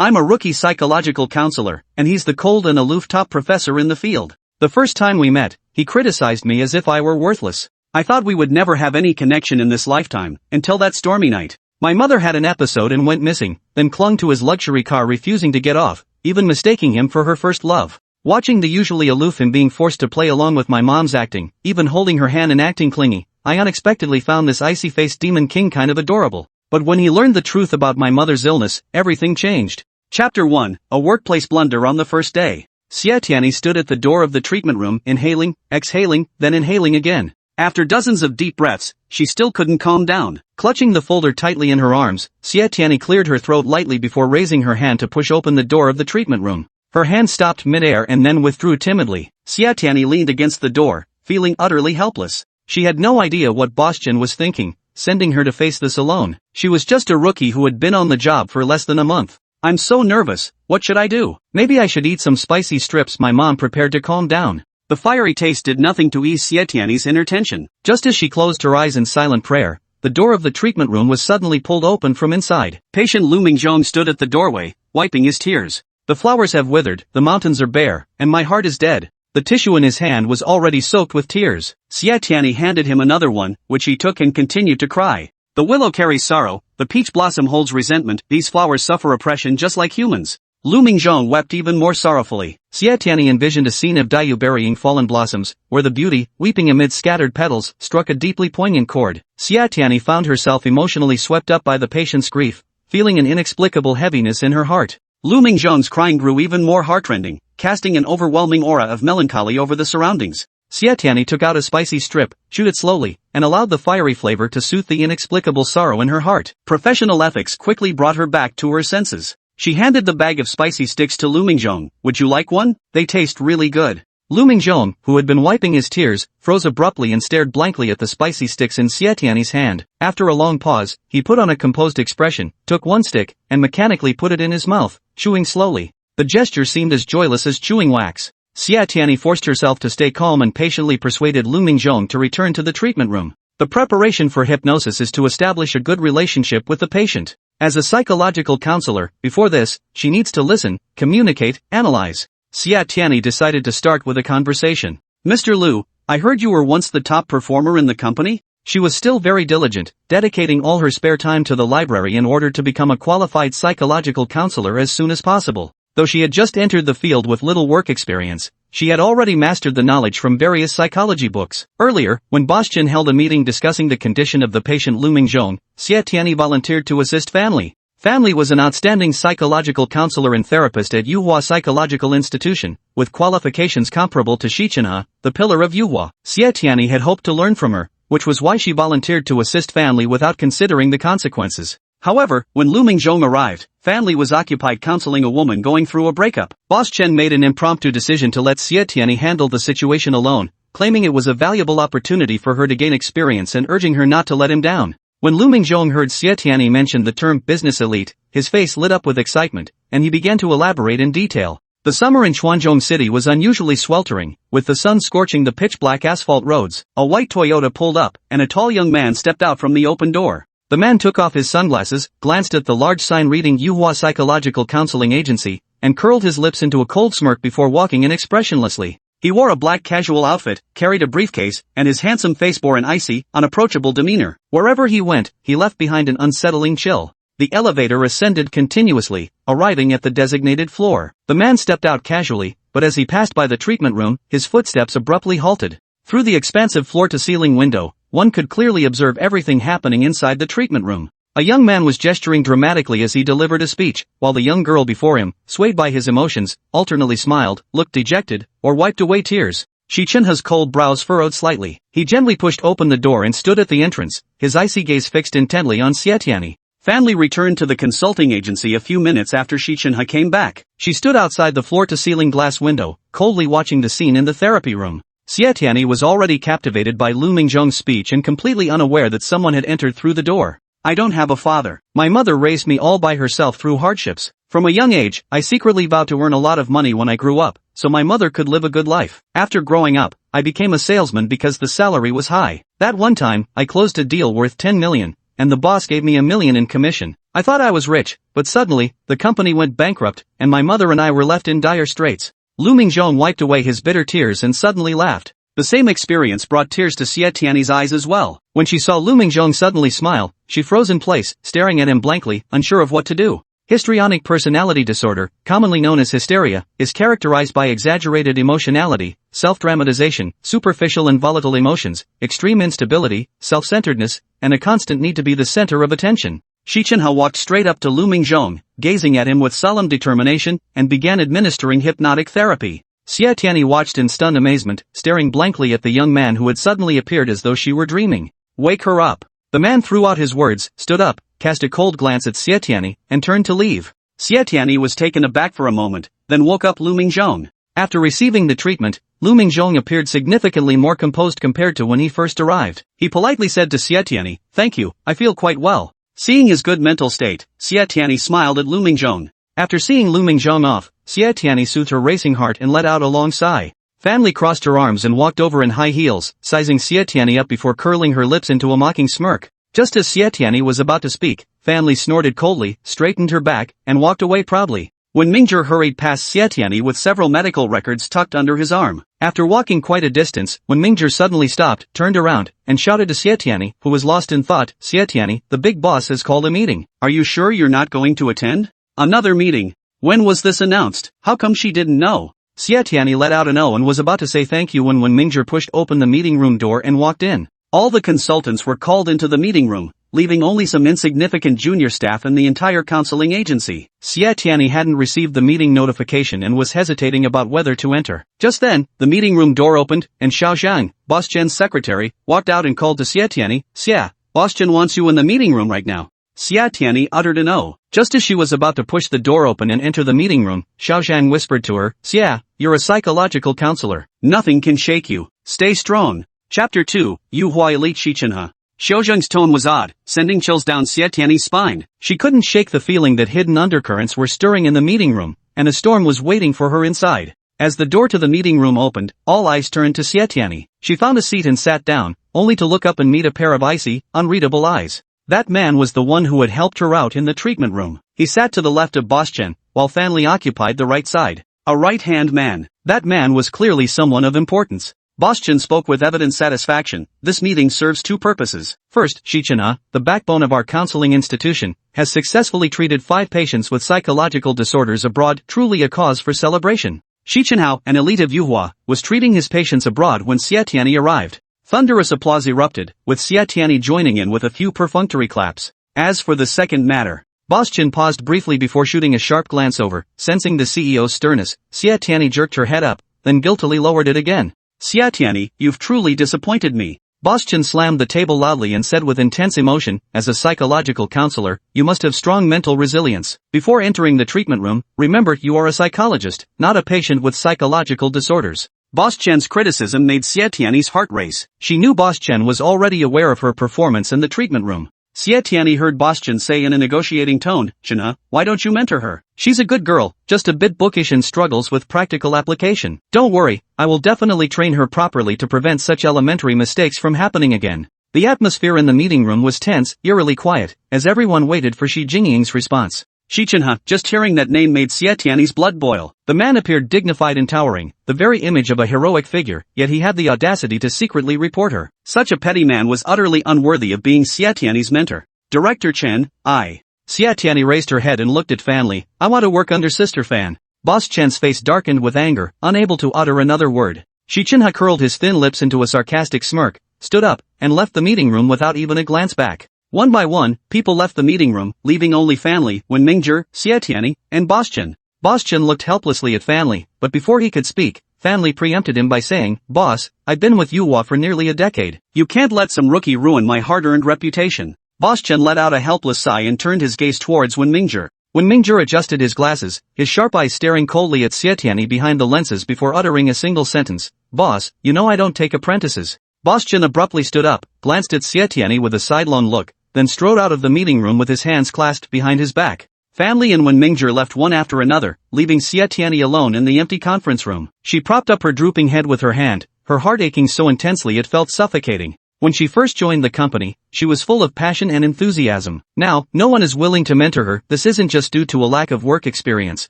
I'm a rookie psychological counselor, and he's the cold and aloof top professor in the field. The first time we met, he criticized me as if I were worthless. I thought we would never have any connection in this lifetime, until that stormy night. My mother had an episode and went missing, then clung to his luxury car refusing to get off, even mistaking him for her first love. Watching the usually aloof him being forced to play along with my mom's acting, even holding her hand and acting clingy, I unexpectedly found this icy-faced demon king kind of adorable. But when he learned the truth about my mother's illness, everything changed. Chapter 1, A Workplace Blunder on the First Day. Xie Tianyi stood at the door of the treatment room, inhaling, exhaling, then inhaling again. After dozens of deep breaths, she still couldn't calm down. Clutching the folder tightly in her arms, Xie Tianyi cleared her throat lightly before raising her hand to push open the door of the treatment room. Her hand stopped mid-air and then withdrew timidly. Xie Tianyi leaned against the door, feeling utterly helpless. She had no idea what Boschin was thinking, sending her to face this alone. She was just a rookie who had been on the job for less than a month. I'm so nervous, what should I do? Maybe I should eat some spicy strips my mom prepared to calm down. The fiery taste did nothing to ease Xie Tianyi's inner tension. Just as she closed her eyes in silent prayer, the door of the treatment room was suddenly pulled open from inside. Patient Liu Mingzhong stood at the doorway, wiping his tears. The flowers have withered, the mountains are bare, and my heart is dead. The tissue in his hand was already soaked with tears. Xie Tianyi handed him another one, which he took and continued to cry. The willow carries sorrow, the peach blossom holds resentment, these flowers suffer oppression just like humans. Liu Mingzhong wept even more sorrowfully. Xie Tianyi envisioned a scene of Dayu burying fallen blossoms, where the beauty, weeping amid scattered petals, struck a deeply poignant chord. Xie Tianyi found herself emotionally swept up by the patient's grief, feeling an inexplicable heaviness in her heart. Liu Mingzhong's crying grew even more heartrending, casting an overwhelming aura of melancholy over the surroundings. Xie Tianyi took out a spicy strip, chewed it slowly, and allowed the fiery flavor to soothe the inexplicable sorrow in her heart. Professional ethics quickly brought her back to her senses. She handed the bag of spicy sticks to Liu Mingzhong. Would you like one? They taste really good. Liu Mingzhong, who had been wiping his tears, froze abruptly and stared blankly at the spicy sticks in Xie Tianyi's hand. After a long pause, he put on a composed expression, took one stick, and mechanically put it in his mouth, chewing slowly. The gesture seemed as joyless as chewing wax. Xie Tianyi forced herself to stay calm and patiently persuaded Liu Mingzhong to return to the treatment room. The preparation for hypnosis is to establish a good relationship with the patient. As a psychological counselor, before this, she needs to listen, communicate, analyze. Xie Tianyi decided to start with a conversation. Mr. Liu, I heard you were once the top performer in the company? She was still very diligent, dedicating all her spare time to the library in order to become a qualified psychological counselor as soon as possible. Though she had just entered the field with little work experience, she had already mastered the knowledge from various psychology books. Earlier, when Boschin held a meeting discussing the condition of the patient Liu Mingzhong, Xie Tianyi volunteered to assist Family. Family was an outstanding psychological counselor and therapist at Yuhua Psychological Institution, with qualifications comparable to Xi Chenhe, the pillar of Yuhua. Xie Tianyi had hoped to learn from her, which was why she volunteered to assist Family without considering the consequences. However, when Liu Mingzhong arrived, Family was occupied counseling a woman going through a breakup. Boss Chen made an impromptu decision to let Xie Tianyi handle the situation alone, claiming it was a valuable opportunity for her to gain experience and urging her not to let him down. When Liu Mingzhong heard Xie Tianyi mention the term business elite, his face lit up with excitement, and he began to elaborate in detail. The summer in Chuanzhong City was unusually sweltering, with the sun scorching the pitch-black asphalt roads. A white Toyota pulled up, and a tall young man stepped out from the open door. The man took off his sunglasses, glanced at the large sign reading Yuhua Psychological Counseling Agency, and curled his lips into a cold smirk before walking in expressionlessly. He wore a black casual outfit, carried a briefcase, and his handsome face bore an icy, unapproachable demeanor. Wherever he went, he left behind an unsettling chill. The elevator ascended continuously, arriving at the designated floor. The man stepped out casually, but as he passed by the treatment room, his footsteps abruptly halted. Through the expansive floor-to-ceiling window, one could clearly observe everything happening inside the treatment room. A young man was gesturing dramatically as he delivered a speech, while the young girl before him, swayed by his emotions, alternately smiled, looked dejected, or wiped away tears. Xi Chenhe's cold brows furrowed slightly. He gently pushed open the door and stood at the entrance, his icy gaze fixed intently on Xie Tianyi. Family returned to the consulting agency a few minutes after Xi Chenhe came back. She stood outside the floor-to-ceiling glass window, coldly watching the scene in the therapy room. Xie Tianyi was already captivated by Liu Mingzhong's speech and completely unaware that someone had entered through the door. I don't have a father. My mother raised me all by herself through hardships. From a young age, I secretly vowed to earn a lot of money when I grew up, so my mother could live a good life. After growing up, I became a salesman because the salary was high. That one time, I closed a deal worth 10 million, and the boss gave me $1 million in commission. I thought I was rich, but suddenly, the company went bankrupt, and my mother and I were left in dire straits. Liu Mingzhong wiped away his bitter tears and suddenly laughed. The same experience brought tears to Xie Tianyi's eyes as well. When she saw Liu Mingzhong suddenly smile, she froze in place, staring at him blankly, unsure of what to do. Histrionic personality disorder, commonly known as hysteria, is characterized by exaggerated emotionality, self-dramatization, superficial and volatile emotions, extreme instability, self-centeredness, and a constant need to be the center of attention. Xi Chenhe walked straight up to Liu Mingzhong, gazing at him with solemn determination, and began administering hypnotic therapy. Xie Tianyi watched in stunned amazement, staring blankly at the young man who had suddenly appeared as though she were dreaming. "Wake her up." The man threw out his words, stood up, cast a cold glance at Xie Tianyi, and turned to leave. Xie Tianyi was taken aback for a moment, then woke up Liu Mingzhong. After receiving the treatment, Liu Mingzhong appeared significantly more composed compared to when he first arrived. He politely said to Xie Tianyi, "Thank you, I feel quite well." Seeing his good mental state, Xie Tianyi smiled at Liu Mingzhong. After seeing Liu Mingzhong off, Xie Tianyi soothed her racing heart and let out a long sigh. Fanli crossed her arms and walked over in high heels, sizing Xie Tianyi up before curling her lips into a mocking smirk. Just as Xie Tianyi was about to speak, Fanli snorted coldly, straightened her back, and walked away proudly. Wen Mingzhi hurried past Xie Tianyi with several medical records tucked under his arm. After walking quite a distance, Wen Mingzhi suddenly stopped, turned around, and shouted to Xie Tianyi, who was lost in thought, "Xie Tianyi, the big boss has called a meeting. Are you sure you're not going to attend?" "Another meeting? When was this announced? How come she didn't know?" Xie Tianyi let out an "oh" and was about to say thank you when Wen Mingzhi pushed open the meeting room door and walked in. All the consultants were called into the meeting room, leaving only some insignificant junior staff and the entire counseling agency. Xie Tianyi hadn't received the meeting notification and was hesitating about whether to enter. Just then, the meeting room door opened, and Xiao Zhang, Boss Chen's secretary, walked out and called to Xie Tianyi, "Xie, Boss Chen wants you in the meeting room right now." Xie Tianyi uttered an "oh." Just as she was about to push the door open and enter the meeting room, Xiao Zhang whispered to her, "Xie, you're a psychological counselor. Nothing can shake you. Stay strong." Chapter 2, Yuhua Elite Xi Chenhe. Xiao Zhang's tone was odd, sending chills down Xie Tianyi's spine. She couldn't shake the feeling that hidden undercurrents were stirring in the meeting room, and a storm was waiting for her inside. As the door to the meeting room opened, all eyes turned to Xie Tianyi. She found a seat and sat down, only to look up and meet a pair of icy, unreadable eyes. That man was the one who had helped her out in the treatment room. He sat to the left of Boss Chen, while Fanli occupied the right side. A right-hand man. That man was clearly someone of importance. Boss Chen spoke with evident satisfaction. "This meeting serves two purposes. First, Xi Chenhe, the backbone of our counseling institution, has successfully treated 5 patients with psychological disorders abroad, truly a cause for celebration." Xi Chenhe, an elite of Yuhua, was treating his patients abroad when Xie Tianyi arrived. Thunderous applause erupted, with Xie Tianyi joining in with a few perfunctory claps. As for the second matter, Boss Chen paused briefly before shooting a sharp glance over, sensing the CEO's sternness. Xie Tianyi jerked her head up, then guiltily lowered it again. "Xie Tianyi, you've truly disappointed me." Boss Chen slammed the table loudly and said with intense emotion, "As a psychological counselor, you must have strong mental resilience. Before entering the treatment room, remember you are a psychologist, not a patient with psychological disorders." Boss Chen's criticism made Xie Tianyi's heart race. She knew Boss Chen was already aware of her performance in the treatment room. Xie Tianyi heard Boss Chen say in a negotiating tone, "Chenhe, why don't you mentor her? She's a good girl, just a bit bookish and struggles with practical application. Don't worry, I will definitely train her properly to prevent such elementary mistakes from happening again." The atmosphere in the meeting room was tense, eerily quiet, as everyone waited for Xi Jingying's response. Xi Chenhe, just hearing that name made Xie Tianyi's blood boil. The man appeared dignified and towering, the very image of a heroic figure, yet he had the audacity to secretly report her. Such a petty man was utterly unworthy of being Xie Tianyi's mentor. "Director Chen, I." Xie Tianyi raised her head and looked at Fanli. "I want to work under Sister Fan." Boss Chen's face darkened with anger, unable to utter another word. Xi Chenhe curled his thin lips into a sarcastic smirk, stood up, and left the meeting room without even a glance back. One by one, people left the meeting room, leaving only Fanli, Wen Mingzhi, Xie Tianyi, and Boss Chen. Boss Chen looked helplessly at Fanli, but before he could speak, Fanli preempted him by saying, "Boss, I've been with Yuhua for nearly a decade. You can't let some rookie ruin my hard-earned reputation." Boss Chen let out a helpless sigh and turned his gaze towards Wen Mingzhi. Wen Mingzhi adjusted his glasses, his sharp eyes staring coldly at Xie Tianyi behind the lenses before uttering a single sentence, "Boss, you know I don't take apprentices." Boss Chen abruptly stood up, glanced at Xie Tianyi with a sidelong look, then strode out of the meeting room with his hands clasped behind his back. Fanli and Wen Mingzhi left one after another, leaving Xie Tianyi alone in the empty conference room. She propped up her drooping head with her hand, her heart aching so intensely it felt suffocating. When she first joined the company, she was full of passion and enthusiasm. Now, no one is willing to mentor her. This isn't just due to a lack of work experience,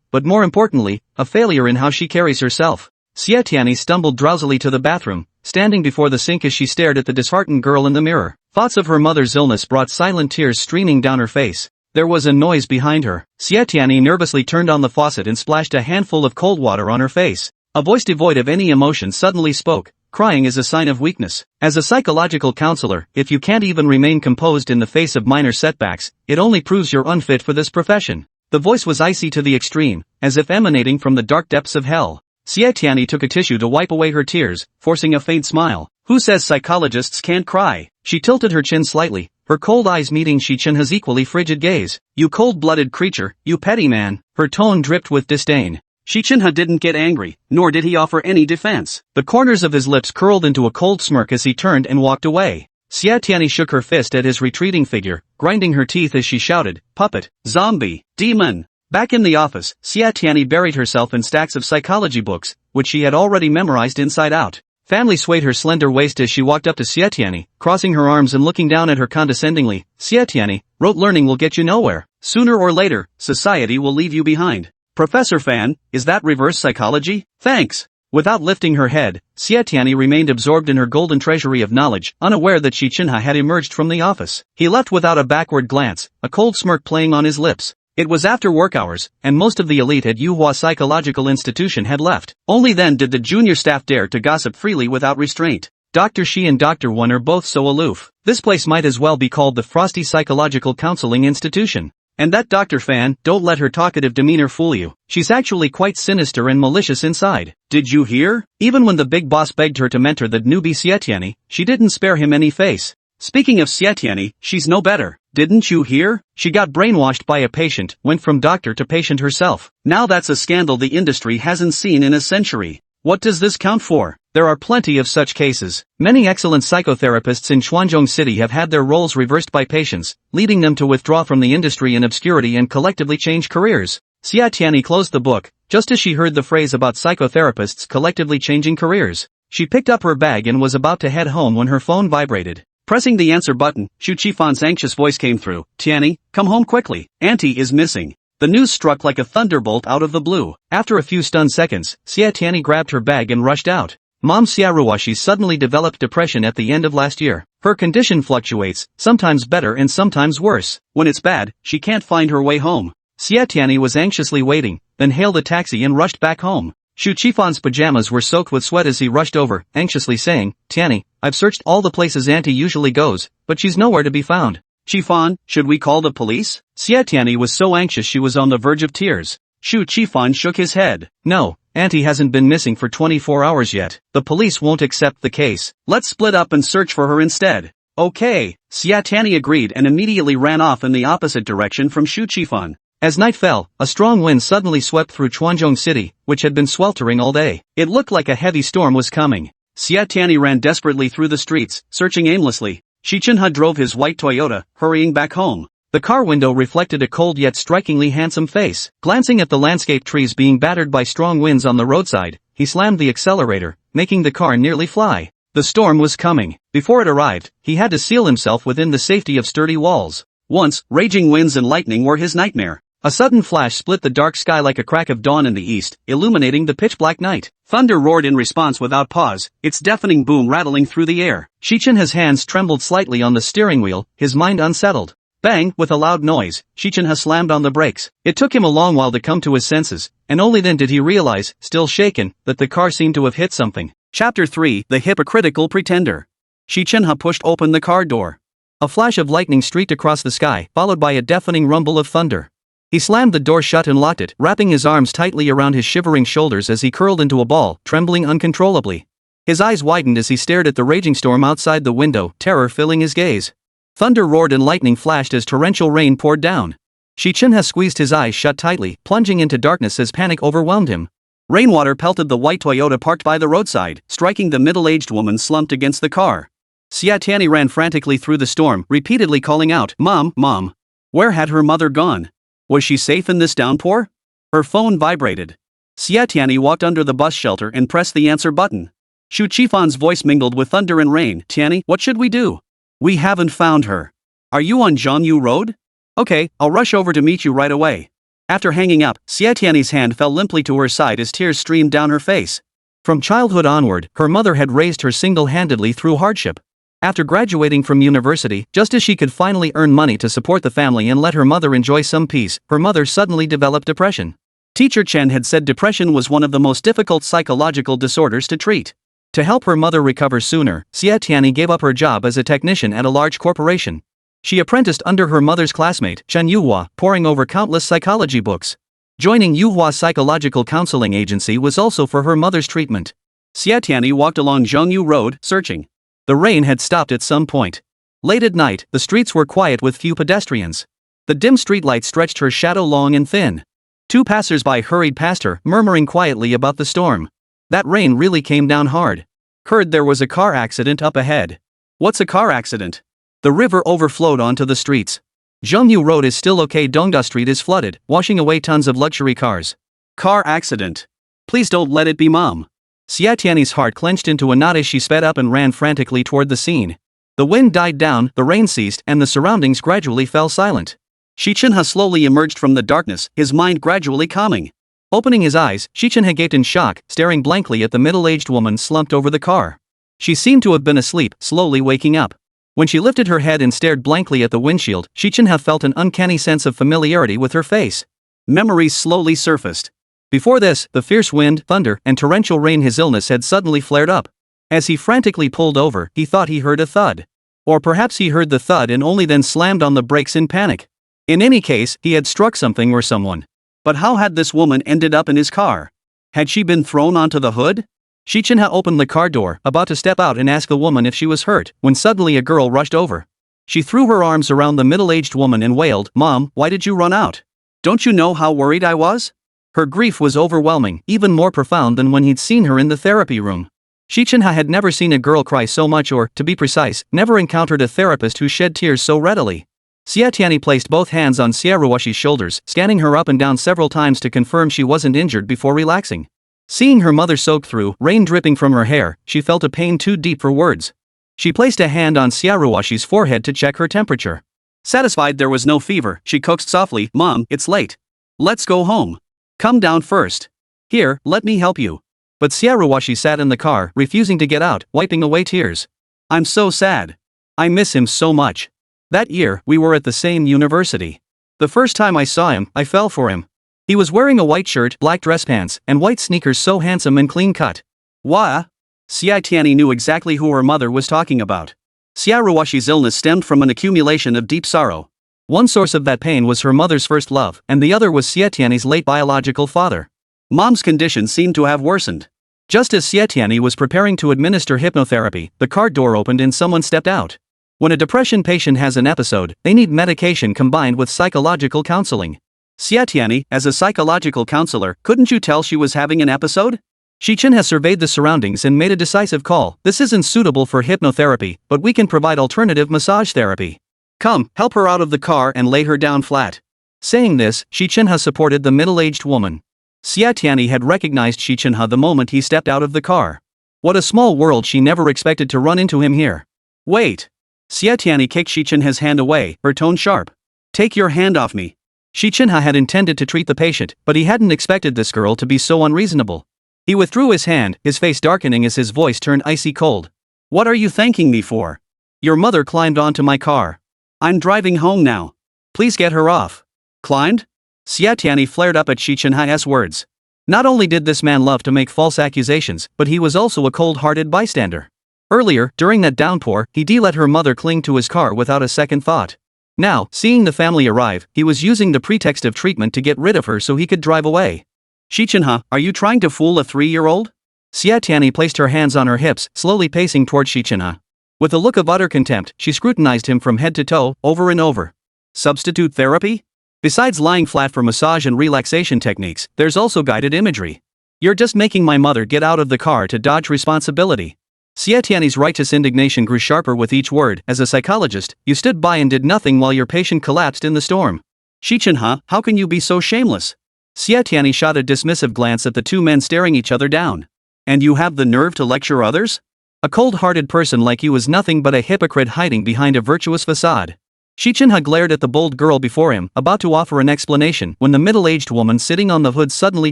but more importantly, a failure in how she carries herself. Xie Tianyi stumbled drowsily to the bathroom, standing before the sink as she stared at the disheartened girl in the mirror. Thoughts of her mother's illness brought silent tears streaming down her face. There was a noise behind her. Xie Tianyi nervously turned on the faucet and splashed a handful of cold water on her face. A voice devoid of any emotion suddenly spoke. Crying is a sign of weakness. As a psychological counselor, if you can't even remain composed in the face of minor setbacks, it only proves you're unfit for this profession. The voice was icy to the extreme, as if emanating from the dark depths of hell. Xie Tianyi took a tissue to wipe away her tears, forcing a faint smile. Who says psychologists can't cry? She tilted her chin slightly, her cold eyes meeting Xi Chenhe's equally frigid gaze. You cold-blooded creature, you petty man. Her tone dripped with disdain. Xi Chenhe didn't get angry, nor did he offer any defense. The corners of his lips curled into a cold smirk as he turned and walked away. Xie Tianyi shook her fist at his retreating figure, grinding her teeth as she shouted, puppet, zombie, demon. Back in the office, Xie Tianyi buried herself in stacks of psychology books, which she had already memorized inside out. Family swayed her slender waist as she walked up to Xie Tianyi, crossing her arms and looking down at her condescendingly. Xie Tianyi, rote learning will get you nowhere. Sooner or later, society will leave you behind. Professor Fan, is that reverse psychology? Thanks. Without lifting her head, Xie Tianyi remained absorbed in her golden treasury of knowledge, unaware that Xi Chenhe had emerged from the office. He left without a backward glance, a cold smirk playing on his lips. It was after work hours, and most of the elite at Yuhua Psychological Institution had left. Only then did the junior staff dare to gossip freely without restraint. Dr. Xi and Dr. Wen are both so aloof. This place might as well be called the Frosty Psychological Counseling Institution. And that Dr. Fan, don't let her talkative demeanor fool you. She's actually quite sinister and malicious inside. Did you hear? Even when the big boss begged her to mentor the newbie Xie Tianyi, she didn't spare him any face. Speaking of Xie Tianyi, she's no better. Didn't you hear? She got brainwashed by a patient, went from doctor to patient herself. Now that's a scandal the industry hasn't seen in a century. What does this count for? There are plenty of such cases. Many excellent psychotherapists in Xuanzhong City have had their roles reversed by patients, leading them to withdraw from the industry in obscurity and collectively change careers. Xie Tianyi closed the book, just as she heard the phrase about psychotherapists collectively changing careers. She picked up her bag and was about to head home when her phone vibrated. Pressing the answer button, Xu Qifan's anxious voice came through. Tianyi, come home quickly. Auntie is missing. The news struck like a thunderbolt out of the blue. After a few stunned seconds, Xie Tianyi grabbed her bag and rushed out. Mom Xiaoruashi suddenly developed depression at the end of last year. Her condition fluctuates, sometimes better and sometimes worse. When it's bad, she can't find her way home. Xie Tianyi was anxiously waiting, then hailed a taxi and rushed back home. Xu Qifan's pajamas were soaked with sweat as he rushed over, anxiously saying, Tianyi, I've searched all the places Auntie usually goes, but she's nowhere to be found. Qifan, should we call the police? Xie Tianyi was so anxious she was on the verge of tears. Xu Qifan shook his head. No, Auntie hasn't been missing for 24 hours yet. The police won't accept the case. Let's split up and search for her instead. Okay. Xie Tianyi agreed and immediately ran off in the opposite direction from Xu Qifan. As night fell, a strong wind suddenly swept through Xuanzhong City, which had been sweltering all day. It looked like a heavy storm was coming. Xie Tianyi ran desperately through the streets, searching aimlessly. Xi Chenhe drove his white Toyota, hurrying back home. The car window reflected a cold yet strikingly handsome face. Glancing at the landscape trees being battered by strong winds on the roadside, he slammed the accelerator, making the car nearly fly. The storm was coming. Before it arrived, he had to seal himself within the safety of sturdy walls. Once, raging winds and lightning were his nightmare. A sudden flash split the dark sky like a crack of dawn in the east, illuminating the pitch-black night. Thunder roared in response without pause, its deafening boom rattling through the air. Xi Chenhe's hands trembled slightly on the steering wheel, his mind unsettled. Bang! With a loud noise, Xi Chenhe slammed on the brakes. It took him a long while to come to his senses, and only then did he realize, still shaken, that the car seemed to have hit something. Chapter 3: The Hypocritical Pretender. Xi Chenhe pushed open the car door. A flash of lightning streaked across the sky, followed by a deafening rumble of thunder. He slammed the door shut and locked it, wrapping his arms tightly around his shivering shoulders as he curled into a ball, trembling uncontrollably. His eyes widened as he stared at the raging storm outside the window, terror filling his gaze. Thunder roared and lightning flashed as torrential rain poured down. Xi Chenhe squeezed his eyes shut tightly, plunging into darkness as panic overwhelmed him. Rainwater pelted the white Toyota parked by the roadside, striking the middle-aged woman slumped against the car. Xie Tianyi ran frantically through the storm, repeatedly calling out, Mom, Mom. Where had her mother gone? Was she safe in this downpour? Her phone vibrated. Xie Tianyi walked under the bus shelter and pressed the answer button. Xu Qifan's voice mingled with thunder and rain. Tianyi, what should we do? We haven't found her. Are you on Zhongyu Road? Okay, I'll rush over to meet you right away. After hanging up, Xie Tianyi's hand fell limply to her side as tears streamed down her face. From childhood onward, her mother had raised her single-handedly through hardship. After graduating from university, just as she could finally earn money to support the family and let her mother enjoy some peace, her mother suddenly developed depression. Teacher Chen had said depression was one of the most difficult psychological disorders to treat. To help her mother recover sooner, Xie Tianyi gave up her job as a technician at a large corporation. She apprenticed under her mother's classmate, Chen Yuhua, poring over countless psychology books. Joining Yuhua's psychological counseling agency was also for her mother's treatment. Xie Tianyi walked along Zhongyu Road, searching. The rain had stopped at some point. Late at night, the streets were quiet with few pedestrians. The dim streetlight stretched her shadow long and thin. Two passers-by hurried past her, murmuring quietly about the storm. That rain really came down hard. Heard there was a car accident up ahead. What's a car accident? The river overflowed onto the streets. Zhongyu Road is still okay. Dongda Street is flooded, washing away tons of luxury cars. Car accident. Please don't let it be Mom. Xie Tianyi's heart clenched into a knot as she sped up and ran frantically toward the scene. The wind died down, the rain ceased, and the surroundings gradually fell silent. Xi Chenhe slowly emerged from the darkness, his mind gradually calming. Opening his eyes, Xi Chenhe gaped in shock, staring blankly at the middle-aged woman slumped over the car. She seemed to have been asleep, slowly waking up. When she lifted her head and stared blankly at the windshield, Xi Chenhe felt an uncanny sense of familiarity with her face. Memories slowly surfaced. Before this, the fierce wind, thunder, and torrential rain his illness had suddenly flared up. As he frantically pulled over, he thought he heard a thud. Or perhaps he heard the thud and only then slammed on the brakes in panic. In any case, he had struck something or someone. But how had this woman ended up in his car? Had she been thrown onto the hood? Xi Chenhe opened the car door, about to step out and ask the woman if she was hurt, when suddenly a girl rushed over. She threw her arms around the middle-aged woman and wailed, "Mom, why did you run out? Don't you know how worried I was?" Her grief was overwhelming, even more profound than when he'd seen her in the therapy room. Xi Chenhe had never seen a girl cry so much or, to be precise, never encountered a therapist who shed tears so readily. Xie Tianyi placed both hands on Xie Ruoxi's shoulders, scanning her up and down several times to confirm she wasn't injured before relaxing. Seeing her mother soaked through, rain dripping from her hair, she felt a pain too deep for words. She placed a hand on Xie Ruoxi's forehead to check her temperature. Satisfied there was no fever, she coaxed softly, "Mom, it's late. Let's go home. Come down first. Here, let me help you." But Xie Ruoxi sat in the car, refusing to get out, wiping away tears. "I'm so sad. I miss him so much. That year, we were at the same university. The first time I saw him, I fell for him. He was wearing a white shirt, black dress pants, and white sneakers so handsome and clean-cut." Wah! Xie Tianyi knew exactly who her mother was talking about. Xie Ruoxi's illness stemmed from an accumulation of deep sorrow. One source of that pain was her mother's first love, and the other was Xie Tianyi's late biological father. Mom's condition seemed to have worsened. Just as Xie Tianyi was preparing to administer hypnotherapy, the car door opened and someone stepped out. When a depression patient has an episode, they need medication combined with psychological counseling. Xie Tianyi, as a psychological counselor, couldn't you tell she was having an episode? Xi Chenhe surveyed the surroundings and made a decisive call. "This isn't suitable for hypnotherapy, but we can provide alternative massage therapy. Come, help her out of the car and lay her down flat." Saying this, Xi Chenhe supported the middle-aged woman. Xie Tianyi had recognized Xi Chenhe the moment he stepped out of the car. What a small world, she never expected to run into him here. "Wait." Xie Tianyi kicked Xi Chenhe's hand away, her tone sharp. "Take your hand off me." Xi Chenhe had intended to treat the patient, but he hadn't expected this girl to be so unreasonable. He withdrew his hand, his face darkening as his voice turned icy cold. "What are you thanking me for? Your mother climbed onto my car. I'm driving home now. Please get her off." "Climbed?" Xie Tianyi flared up at Xi Chenhe's words. Not only did this man love to make false accusations, but he was also a cold-hearted bystander. Earlier, during that downpour, he let her mother cling to his car without a second thought. Now, seeing the family arrive, he was using the pretext of treatment to get rid of her so he could drive away. "Xi Chenhe, are you trying to fool a 3-year-old? Xie Tianyi placed her hands on her hips, slowly pacing toward Xi Chenhe. With a look of utter contempt, she scrutinized him from head to toe, over and over. Substitute therapy? Besides lying flat for massage and relaxation techniques, there's also guided imagery. You're just making my mother get out of the car to dodge responsibility." Xie Tianyi's righteous indignation grew sharper with each word. "As a psychologist, you stood by and did nothing while your patient collapsed in the storm. Xi Chenhe, how can you be so shameless?" Xie Tianyi shot a dismissive glance at the two men staring each other down. And you have the nerve to lecture others? A cold-hearted person like you is nothing but a hypocrite hiding behind a virtuous facade. Xi Chenhe glared at the bold girl before him, about to offer an explanation, when the middle-aged woman sitting on the hood suddenly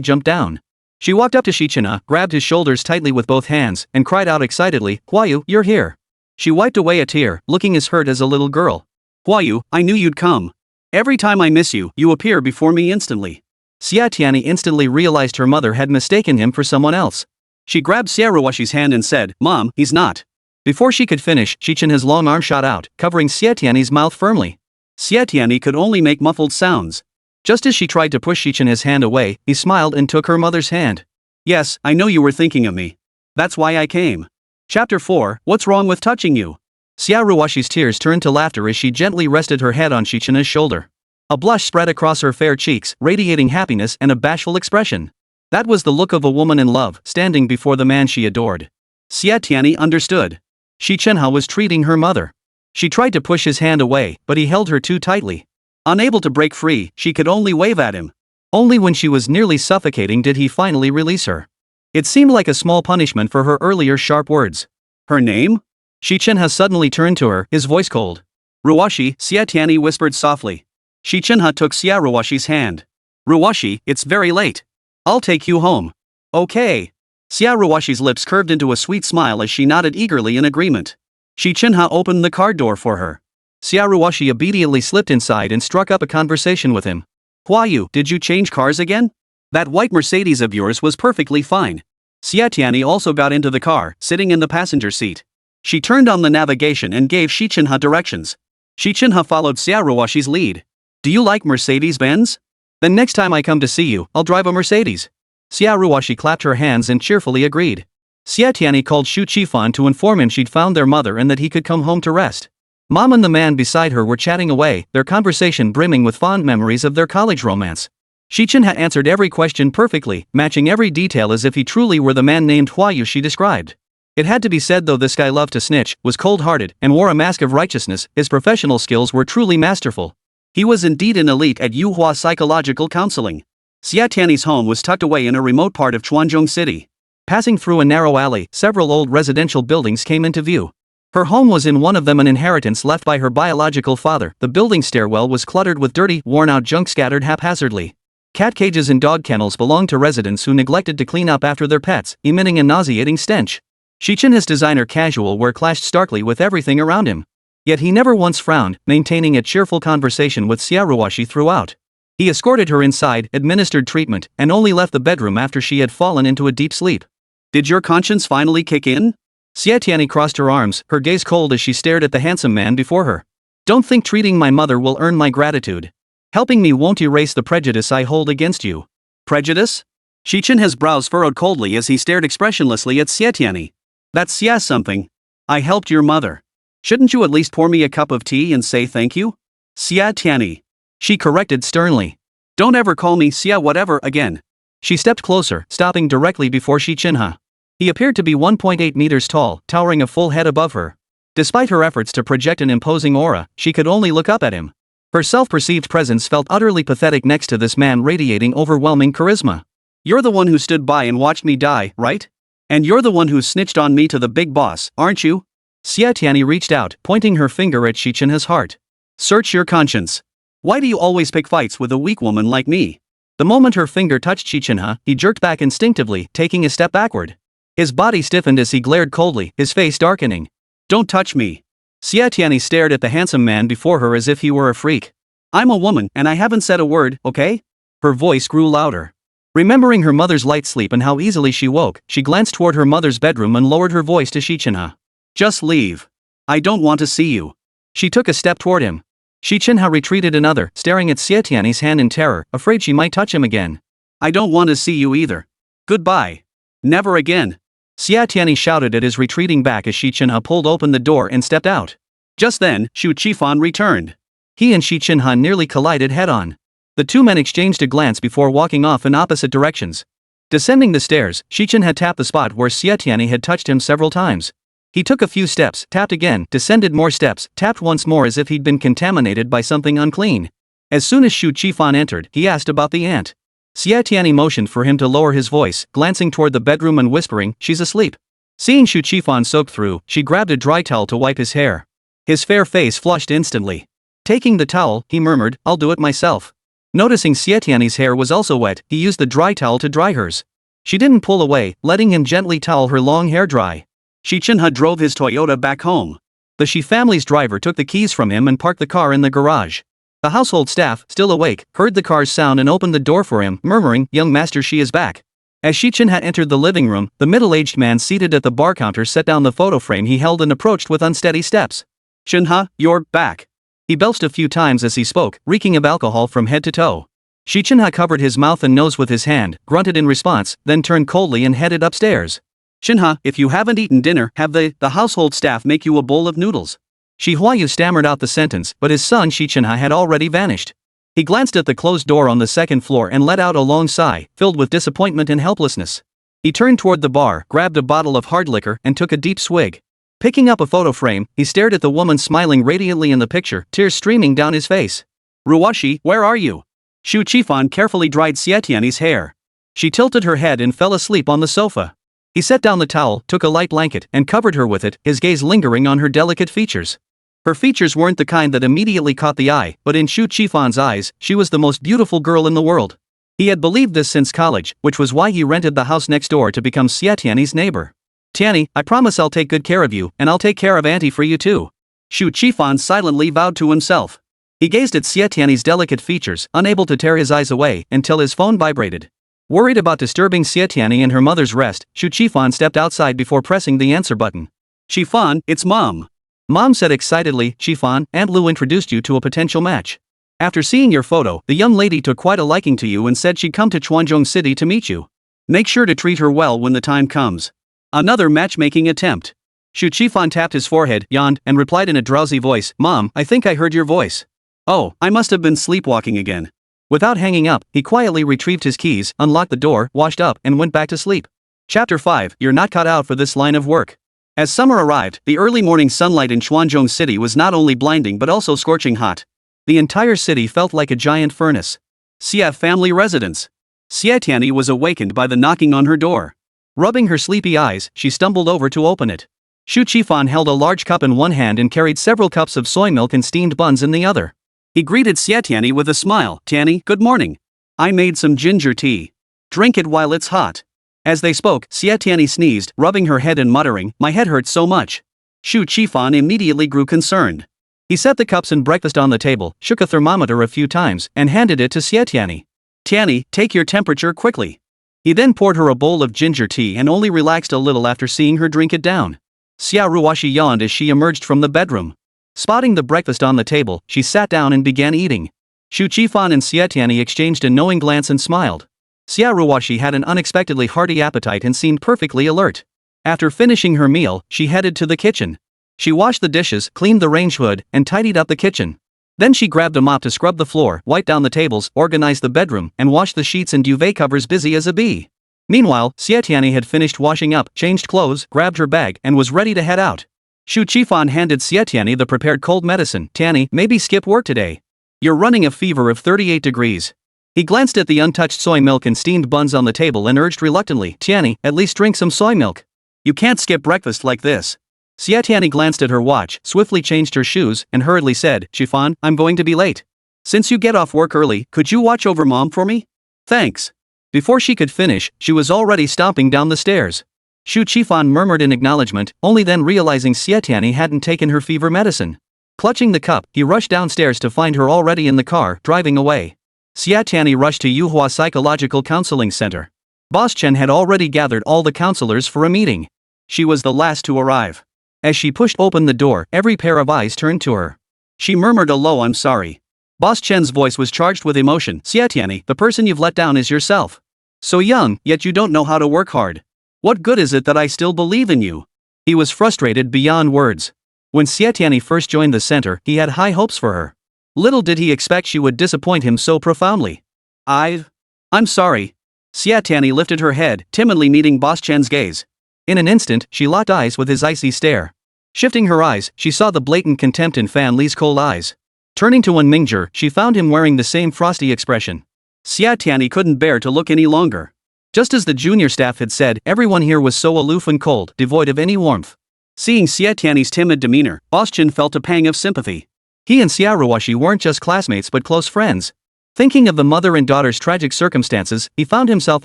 jumped down. She walked up to Xi Chenhe, grabbed his shoulders tightly with both hands, and cried out excitedly, "Huayu, you're here." She wiped away a tear, looking as hurt as a little girl. "Huayu, I knew you'd come. Every time I miss you, you appear before me instantly." Xie Tianyi instantly realized her mother had mistaken him for someone else. She grabbed Xie Ruoshi's hand and said, "Mom, he's not." Before she could finish, Xi Chenhe's long arm shot out, covering Xie Tianyi's mouth firmly. Xie Tianyi could only make muffled sounds. Just as she tried to push Xi Chenhe's hand away, he smiled and took her mother's hand. "Yes, I know you were thinking of me. That's why I came." Chapter 4, What's Wrong with Touching You? Xie Ruoshi's tears turned to laughter as she gently rested her head on Xi Chenhe's shoulder. A blush spread across her fair cheeks, radiating happiness and a bashful expression. That was the look of a woman in love, standing before the man she adored. Xie Tianyi understood. Xi Chenhe was treating her mother. She tried to push his hand away, but he held her too tightly. Unable to break free, she could only wave at him. Only when she was nearly suffocating did he finally release her. It seemed like a small punishment for her earlier sharp words. Her name? Xi Chenhe suddenly turned to her, his voice cold. "Ruoshi," Xie Tianyi whispered softly. Xi Chenhe took Xie Ruoshi's hand. "Ruoshi, it's very late. I'll take you home." "Okay." Xie Ruoshi's lips curved into a sweet smile as she nodded eagerly in agreement. Xi Chenhe opened the car door for her. Xie Ruoshi obediently slipped inside and struck up a conversation with him. "Huayu, did you change cars again? That white Mercedes of yours was perfectly fine." Xie Tianyi also got into the car, sitting in the passenger seat. She turned on the navigation and gave Xi Chenhe directions. Xi Chenhe followed Xie Ruoshi's lead. "Do you like Mercedes-Benz? Then next time I come to see you, I'll drive a Mercedes." Xie Ruoshi clapped her hands and cheerfully agreed. Xie Tianyi called Shu Qifan to inform him she'd found their mother and that he could come home to rest. Mom and the man beside her were chatting away, their conversation brimming with fond memories of their college romance. Xi Chenhe answered every question perfectly, matching every detail as if he truly were the man named Huayu she described. It had to be said though this guy loved to snitch, was cold-hearted, and wore a mask of righteousness, his professional skills were truly masterful. He was indeed an elite at Yuhua psychological counseling. Xie Tianyi's home was tucked away in a remote part of Chuanzhong City. Passing through a narrow alley, several old residential buildings came into view. Her home was in one of them, an inheritance left by her biological father. The building stairwell was cluttered with dirty, worn-out junk scattered haphazardly. Cat cages and dog kennels belonged to residents who neglected to clean up after their pets, emitting a nauseating stench. Xi Chenhe's designer casual wear clashed starkly with everything around him. Yet he never once frowned, maintaining a cheerful conversation with Xie Ruoshi throughout. He escorted her inside, administered treatment, and only left the bedroom after she had fallen into a deep sleep. "Did your conscience finally kick in?" Xie Tianyi crossed her arms, her gaze cold as she stared at the handsome man before her. "Don't think treating my mother will earn my gratitude. Helping me won't erase the prejudice I hold against you." "Prejudice?" Xi Chenhe's brows furrowed coldly as he stared expressionlessly at Xie Tianyi. "That's something. I helped your mother. Shouldn't you at least pour me a cup of tea and say thank you?" "Xie Tianyi," she corrected sternly. "Don't ever call me Xie whatever again." She stepped closer, stopping directly before Xi Chenhe. He appeared to be 1.8 meters tall, towering a full head above her. Despite her efforts to project an imposing aura, she could only look up at him. Her self-perceived presence felt utterly pathetic next to this man radiating overwhelming charisma. "You're the one who stood by and watched me die, right? And you're the one who snitched on me to the big boss, aren't you?" Xie Tianyi reached out, pointing her finger at Xi Chenhe's heart. "Search your conscience. Why do you always pick fights with a weak woman like me?" The moment her finger touched Xi Chenhe, he jerked back instinctively, taking a step backward. His body stiffened as he glared coldly, his face darkening. "Don't touch me." Xie Tianyi stared at the handsome man before her as if he were a freak. "I'm a woman and I haven't said a word, okay?" Her voice grew louder. Remembering her mother's light sleep and how easily she woke, she glanced toward her mother's bedroom and lowered her voice to Xi Chenhe. "Just leave. I don't want to see you." She took a step toward him. Xi Chenhe retreated another, staring at Xie Tianyi's hand in terror, afraid she might touch him again. "I don't want to see you either. Goodbye. Never again." Xie Tianyi shouted at his retreating back as Xi Chenhe pulled open the door and stepped out. Just then, Shu Qifan returned. He and Xi Chenhe nearly collided head-on. The two men exchanged a glance before walking off in opposite directions. Descending the stairs, Xi Chenhe tapped the spot where Xie Tianyi had touched him several times. He took a few steps, tapped again, descended more steps, tapped once more as if he'd been contaminated by something unclean. As soon as Shu Qifan entered, he asked about the ant. Xie Tianyi motioned for him to lower his voice, glancing toward the bedroom and whispering, "She's asleep." Seeing Xu Qifan soaked through, she grabbed a dry towel to wipe his hair. His fair face flushed instantly. Taking the towel, he murmured, "I'll do it myself." Noticing Xie Tianyi's hair was also wet, he used the dry towel to dry hers. She didn't pull away, letting him gently towel her long hair dry. Xi Chenhe drove his Toyota back home. The Xi family's driver took the keys from him and parked the car in the garage. The household staff, still awake, heard the car's sound and opened the door for him, murmuring, "Young master, Xi is back." As Xi Chenhe entered the living room, the middle-aged man seated at the bar counter set down the photo frame he held and approached with unsteady steps. "Chenhe, you're back." He belched a few times as he spoke, reeking of alcohol from head to toe. Xi Chenhe covered his mouth and nose with his hand, grunted in response, then turned coldly and headed upstairs. "Chenhe, if you haven't eaten dinner, have the household staff make you a bowl of noodles." Xi Huayu stammered out the sentence, but his son Xi Chenhe had already vanished. He glanced at the closed door on the second floor and let out a long sigh, filled with disappointment and helplessness. He turned toward the bar, grabbed a bottle of hard liquor, and took a deep swig. Picking up a photo frame, he stared at the woman smiling radiantly in the picture, tears streaming down his face. "Ruwashi, where are you?" Xu Qifan carefully dried Xie Tianyi's hair. She tilted her head and fell asleep on the sofa. He set down the towel, took a light blanket, and covered her with it, his gaze lingering on her delicate features. Her features weren't the kind that immediately caught the eye, but in Xu Qifan's eyes, she was the most beautiful girl in the world. He had believed this since college, which was why he rented the house next door to become Xie Tianyi's neighbor. "Tianyi, I promise I'll take good care of you, and I'll take care of Auntie for you too." Xu Qifan silently vowed to himself. He gazed at Xie Tianyi's delicate features, unable to tear his eyes away, until his phone vibrated. Worried about disturbing Xie Tianyi and her mother's rest, Xu Qifan stepped outside before pressing the answer button. "Qifan, it's Mom." Mom said excitedly, "Qifan, Aunt Lu introduced you to a potential match. After seeing your photo, the young lady took quite a liking to you and said she'd come to Chuanzhong City to meet you. Make sure to treat her well when the time comes." Another matchmaking attempt. Xu Qifan tapped his forehead, yawned, and replied in a drowsy voice, "Mom, I think I heard your voice." "Oh, I must have been sleepwalking again." Without hanging up, he quietly retrieved his keys, unlocked the door, washed up, and went back to sleep. Chapter 5, You're not cut out for this line of work. As summer arrived, the early morning sunlight in Chuanzhong City was not only blinding but also scorching hot. The entire city felt like a giant furnace. Xie family residence. Xie Tianyi was awakened by the knocking on her door. Rubbing her sleepy eyes, she stumbled over to open it. Xu Qifan held a large cup in one hand and carried several cups of soy milk and steamed buns in the other. He greeted Xie Tianyi with a smile. "Tianyi, good morning. I made some ginger tea. Drink it while it's hot." As they spoke, Xie Tianyi sneezed, rubbing her head and muttering, "My head hurts so much." Xu Qifan immediately grew concerned. He set the cups and breakfast on the table, shook a thermometer a few times, and handed it to Xie Tianyi. "Tianyi, take your temperature quickly." He then poured her a bowl of ginger tea and only relaxed a little after seeing her drink it down. Xia Ruwashi yawned as she emerged from the bedroom. Spotting the breakfast on the table, she sat down and began eating. Xu Qifan and Xie Tianyi exchanged a knowing glance and smiled. Xia Ruwashi had an unexpectedly hearty appetite and seemed perfectly alert. After finishing her meal, she headed to the kitchen. She washed the dishes, cleaned the range hood, and tidied up the kitchen. Then she grabbed a mop to scrub the floor, wiped down the tables, organized the bedroom, and washed the sheets and duvet covers, busy as a bee. Meanwhile, Xie Tianyi had finished washing up, changed clothes, grabbed her bag, and was ready to head out. Xu Qifan handed Xie Tianyi the prepared cold medicine. "Tianyi, maybe skip work today. You're running a fever of 38 degrees. He glanced at the untouched soy milk and steamed buns on the table and urged reluctantly, "Tianyi, at least drink some soy milk. You can't skip breakfast like this." Xie Tianyi glanced at her watch, swiftly changed her shoes, and hurriedly said, "Qifan, I'm going to be late. Since you get off work early, could you watch over Mom for me? Thanks." Before she could finish, she was already stomping down the stairs. Xu Qifan murmured in acknowledgement, only then realizing Xie Tianyi hadn't taken her fever medicine. Clutching the cup, he rushed downstairs to find her already in the car, driving away. Xie Tianyi rushed to Yuhua Psychological Counseling Center. Boss Chen had already gathered all the counselors for a meeting. She was the last to arrive. As she pushed open the door, every pair of eyes turned to her. She murmured a low "I'm sorry." Boss Chen's voice was charged with emotion. "Xie Tianyi, the person you've let down is yourself. So young, yet you don't know how to work hard. What good is it that I still believe in you?" He was frustrated beyond words. When Xie Tianyi first joined the center, he had high hopes for her. Little did he expect she would disappoint him so profoundly. I'm sorry." Xie Tianyi lifted her head, timidly meeting Boss Chen's gaze. In an instant, she locked eyes with his icy stare. Shifting her eyes, she saw the blatant contempt in Fan Li's cold eyes. Turning to Liu Mingzhong, she found him wearing the same frosty expression. Xie Tianyi couldn't bear to look any longer. Just as the junior staff had said, everyone here was so aloof and cold, devoid of any warmth. Seeing Xie Tianyi's timid demeanor, Boss Chen felt a pang of sympathy. He and Xia Ruoxi weren't just classmates but close friends. Thinking of the mother and daughter's tragic circumstances, he found himself